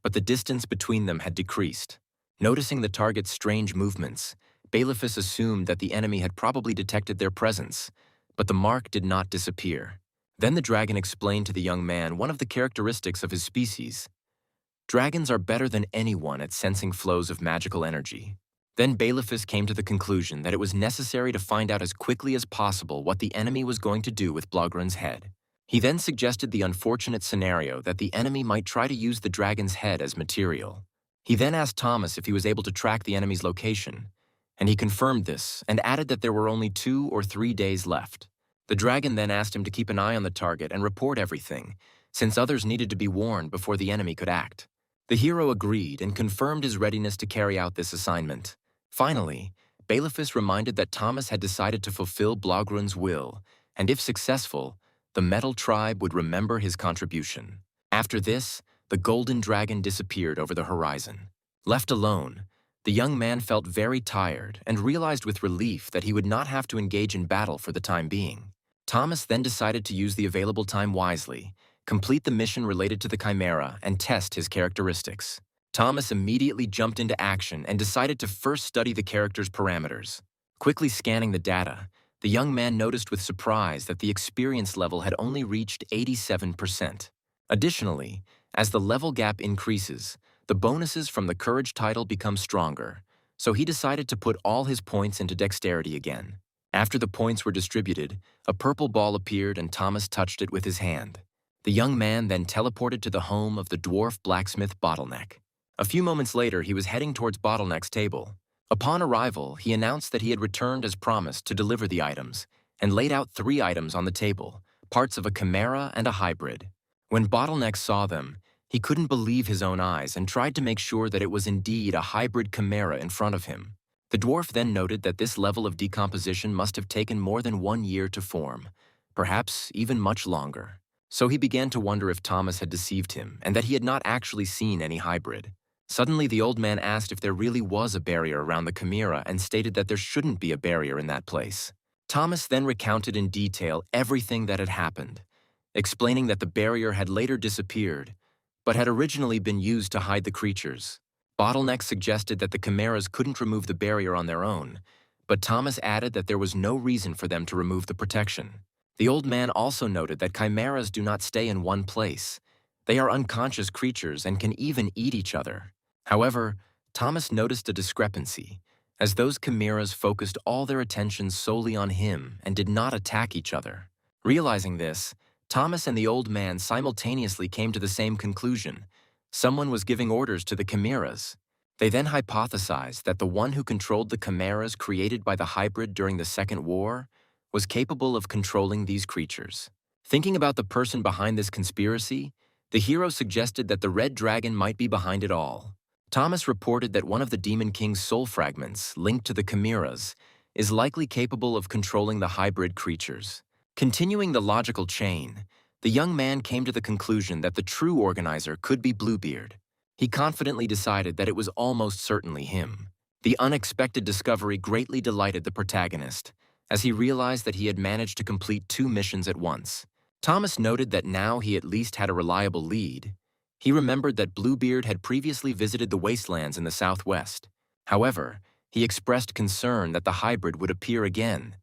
Speaker 1: but the distance between them had decreased. Noticing the target's strange movements, Belephus assumed that the enemy had probably detected their presence, but the mark did not disappear. Then the dragon explained to the young man one of the characteristics of his species. Dragons are better than anyone at sensing flows of magical energy. Then Belephus came to the conclusion that it was necessary to find out as quickly as possible what the enemy was going to do with Blaugrun's head. He then suggested the unfortunate scenario that the enemy might try to use the dragon's head as material. He then asked Thomas if he was able to track the enemy's location, and he confirmed this and added that there were only 2 or 3 days left. The dragon then asked him to keep an eye on the target and report everything, since others needed to be warned before the enemy could act. The hero agreed and confirmed his readiness to carry out this assignment. Finally, Belephus reminded that Thomas had decided to fulfill Blaugrun's will, and if successful, the Metal Tribe would remember his contribution. After this, the golden dragon disappeared over the horizon. Left alone, the young man felt very tired and realized with relief that he would not have to engage in battle for the time being. Thomas then decided to use the available time wisely, complete the mission related to the Chimera, and test his characteristics. Thomas immediately jumped into action and decided to first study the character's parameters. Quickly scanning the data, the young man noticed with surprise that the experience level had only reached 87%. Additionally, as the level gap increases, the bonuses from the courage title become stronger, so he decided to put all his points into dexterity again. After the points were distributed, a purple ball appeared and Thomas touched it with his hand. The young man then teleported to the home of the dwarf blacksmith Bottleneck. A few moments later, he was heading towards Bottleneck's table. Upon arrival, he announced that he had returned as promised to deliver the items, and laid out 3 items on the table, parts of a chimera and a hybrid. When Bottleneck saw them, he couldn't believe his own eyes and tried to make sure that it was indeed a hybrid chimera in front of him. The dwarf then noted that this level of decomposition must have taken more than 1 year to form, perhaps even much longer. So he began to wonder if Thomas had deceived him and that he had not actually seen any hybrid. Suddenly, the old man asked if there really was a barrier around the chimera and stated that there shouldn't be a barrier in that place. Thomas then recounted in detail everything that had happened, explaining that the barrier had later disappeared, but had originally been used to hide the creatures. Bottleneck suggested that the chimeras couldn't remove the barrier on their own, but Thomas added that there was no reason for them to remove the protection. The old man also noted that chimeras do not stay in one place. They are unconscious creatures and can even eat each other. However, Thomas noticed a discrepancy, as those chimeras focused all their attention solely on him and did not attack each other. Realizing this, Thomas and the old man simultaneously came to the same conclusion. Someone was giving orders to the chimeras. They then hypothesized that the one who controlled the chimeras created by the hybrid during the Second War was capable of controlling these creatures. Thinking about the person behind this conspiracy, the hero suggested that the red dragon might be behind it all. Thomas reported that one of the Demon King's soul fragments, linked to the chimeras, is likely capable of controlling the hybrid creatures. Continuing the logical chain, the young man came to the conclusion that the true organizer could be Bluebeard. He confidently decided that it was almost certainly him. The unexpected discovery greatly delighted the protagonist, as he realized that he had managed to complete 2 missions at once. Thomas noted that now he at least had a reliable lead. He remembered that Bluebeard had previously visited the wastelands in the southwest. However, he expressed concern that the hybrid would appear again.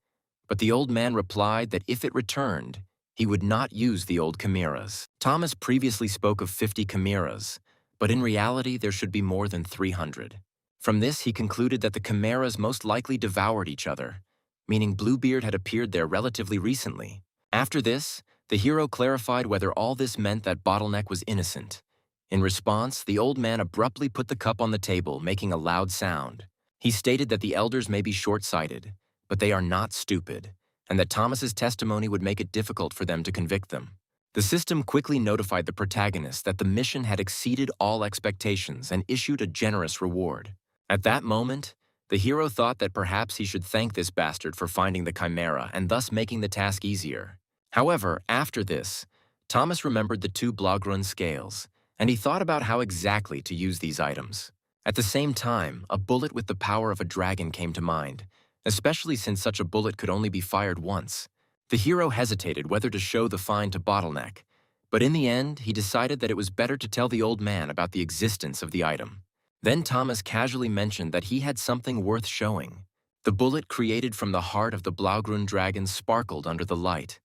Speaker 1: But the old man replied that if it returned, he would not use the old chimeras. Thomas previously spoke of 50 chimeras, but in reality there should be more than 300. From this, he concluded that the chimeras most likely devoured each other, meaning Bluebeard had appeared there relatively recently. After this, the hero clarified whether all this meant that Bottleneck was innocent. In response, the old man abruptly put the cup on the table, making a loud sound. He stated that the elders may be short-sighted, but they are not stupid, and that Thomas's testimony would make it difficult for them to convict them. The system quickly notified the protagonist that the mission had exceeded all expectations and issued a generous reward. At that moment, the hero thought that perhaps he should thank this bastard for finding the chimera and thus making the task easier. However, after this, Thomas remembered the 2 Blaugrund scales, and he thought about how exactly to use these items. At the same time, a bullet with the power of a dragon came to mind, especially since such a bullet could only be fired once. The hero hesitated whether to show the find to Bottleneck, but in the end, he decided that it was better to tell the old man about the existence of the item. Then Thomas casually mentioned that he had something worth showing. The bullet created from the heart of the Blaugrund dragon sparkled under the light.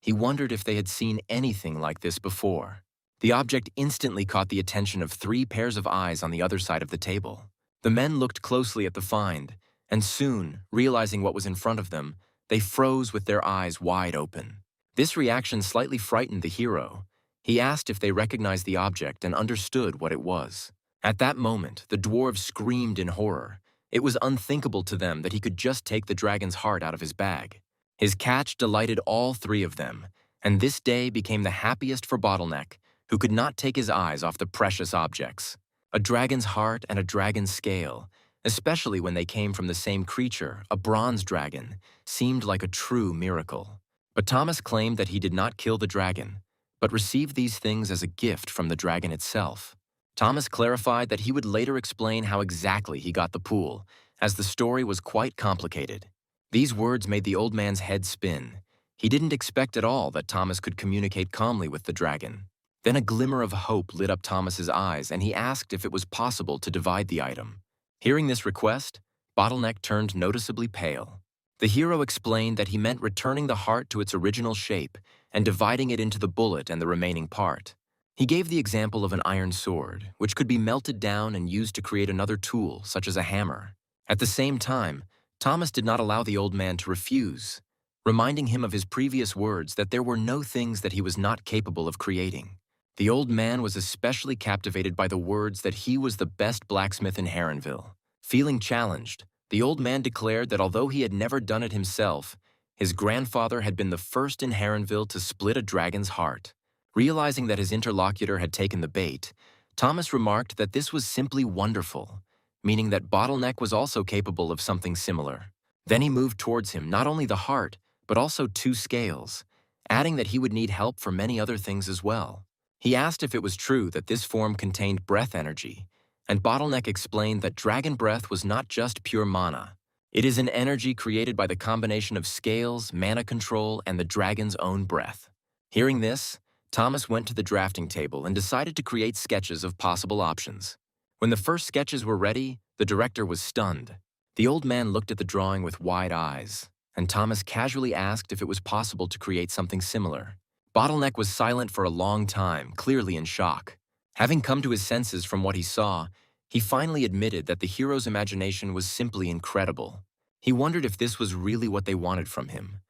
Speaker 1: He wondered if they had seen anything like this before. The object instantly caught the attention of 3 pairs of eyes on the other side of the table. The men looked closely at the find, and soon, realizing what was in front of them, they froze with their eyes wide open. This reaction slightly frightened the hero. He asked if they recognized the object and understood what it was. At that moment, the dwarves screamed in horror. It was unthinkable to them that he could just take the dragon's heart out of his bag. His catch delighted all 3 of them, and this day became the happiest for Bottleneck, who could not take his eyes off the precious objects. A dragon's heart and a dragon's scale, especially when they came from the same creature, a bronze dragon, seemed like a true miracle. But Thomas claimed that he did not kill the dragon, but received these things as a gift from the dragon itself. Thomas clarified that he would later explain how exactly he got the pool, as the story was quite complicated. These words made the old man's head spin. He didn't expect at all that Thomas could communicate calmly with the dragon. Then a glimmer of hope lit up Thomas's eyes, and he asked if it was possible to divide the item. Hearing this request, Bottleneck turned noticeably pale. The hero explained that he meant returning the heart to its original shape and dividing it into the bullet and the remaining part. He gave the example of an iron sword, which could be melted down and used to create another tool, such as a hammer. At the same time, Thomas did not allow the old man to refuse, reminding him of his previous words that there were no things that he was not capable of creating. The old man was especially captivated by the words that he was the best blacksmith in Heronville. Feeling challenged, the old man declared that although he had never done it himself, his grandfather had been the first in Heronville to split a dragon's heart. Realizing that his interlocutor had taken the bait, Thomas remarked that this was simply wonderful, meaning that Bottleneck was also capable of something similar. Then he moved towards him not only the heart, but also 2 scales, adding that he would need help for many other things as well. He asked if it was true that this form contained breath energy, and Bottleneck explained that dragon breath was not just pure mana. It is an energy created by the combination of scales, mana control, and the dragon's own breath. Hearing this, Thomas went to the drafting table and decided to create sketches of possible options. When the first sketches were ready, the director was stunned. The old man looked at the drawing with wide eyes, and Thomas casually asked if it was possible to create something similar. Bottleneck was silent for a long time, clearly in shock. Having come to his senses from what he saw, he finally admitted that the hero's imagination was simply incredible. He wondered if this was really what they wanted from him.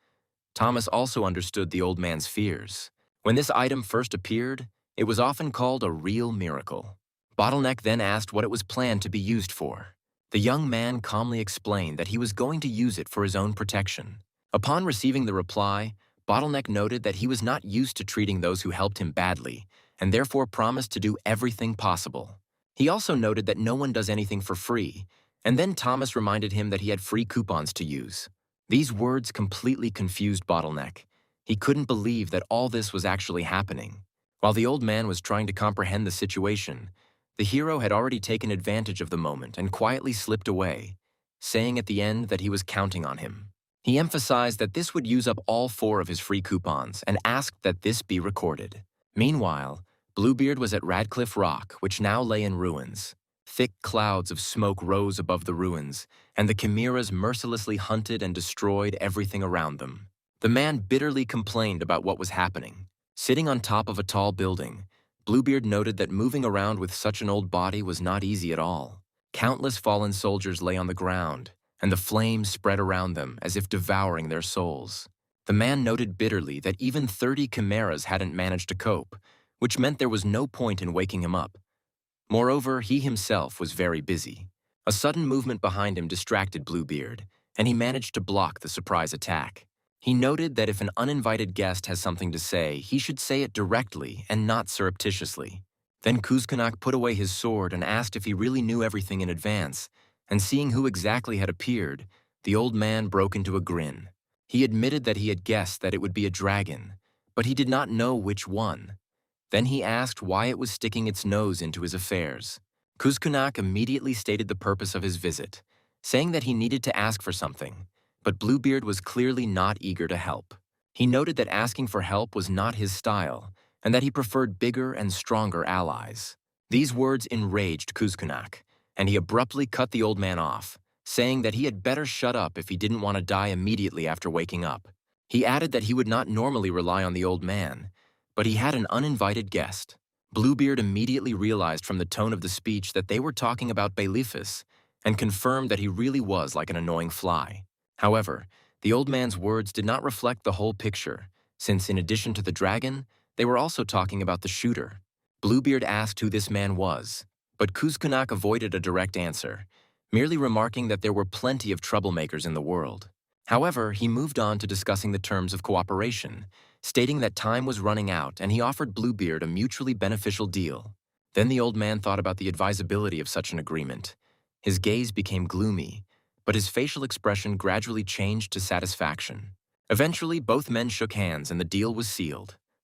Speaker 1: Thomas also understood the old man's fears. When this item first appeared, it was often called a real miracle. Bottleneck then asked what it was planned to be used for. The young man calmly explained that he was going to use it for his own protection. Upon receiving the reply, Bottleneck noted that he was not used to treating those who helped him badly, and therefore promised to do everything possible. He also noted that no one does anything for free, and then Thomas reminded him that he had free coupons to use. These words completely confused Bottleneck. He couldn't believe that all this was actually happening. While the old man was trying to comprehend the situation, The hero had already taken advantage of the moment and quietly slipped away, saying at the end that he was counting on him. He emphasized that this would use up all 4 of his free coupons and asked that this be recorded. Meanwhile, Bluebeard was at Radcliffe Rock, which now lay in ruins. Thick clouds of smoke rose above the ruins, and the chimeras mercilessly hunted and destroyed everything around them. The man bitterly complained about what was happening. Sitting on top of a tall building, Bluebeard noted that moving around with such an old body was not easy at all. Countless fallen soldiers lay on the ground, and the flames spread around them as if devouring their souls. The man noted bitterly that even 30 chimeras hadn't managed to cope, which meant there was no point in waking him up. Moreover, he himself was very busy. A sudden movement behind him distracted Bluebeard, and he managed to block the surprise attack. He noted that if an uninvited guest has something to say, he should say it directly and not surreptitiously. Then Kuzkunak put away his sword and asked if he really knew everything in advance, and seeing who exactly had appeared, the old man broke into a grin. He admitted that he had guessed that it would be a dragon, but he did not know which one. Then he asked why it was sticking its nose into his affairs. Kuzkunak immediately stated the purpose of his visit, saying that he needed to ask for something, but Bluebeard was clearly not eager to help. He noted that asking for help was not his style, and that he preferred bigger and stronger allies. These words enraged Kuzkunak, and he abruptly cut the old man off, saying that he had better shut up if he didn't want to die immediately after waking up. He added that he would not normally rely on the old man, but he had an uninvited guest. Bluebeard immediately realized from the tone of the speech that they were talking about Bailiffus, and confirmed that he really was like an annoying fly. However, the old man's words did not reflect the whole picture, since in addition to the dragon, they were also talking about the shooter. Bluebeard asked who this man was, but Kuzkunak avoided a direct answer, merely remarking that there were plenty of troublemakers in the world. However, he moved on to discussing the terms of cooperation, stating that time was running out and he offered Bluebeard a mutually beneficial deal. Then the old man thought about the advisability of such an agreement. His gaze became gloomy, but his facial expression gradually changed to satisfaction. Eventually, both men shook hands and the deal was sealed.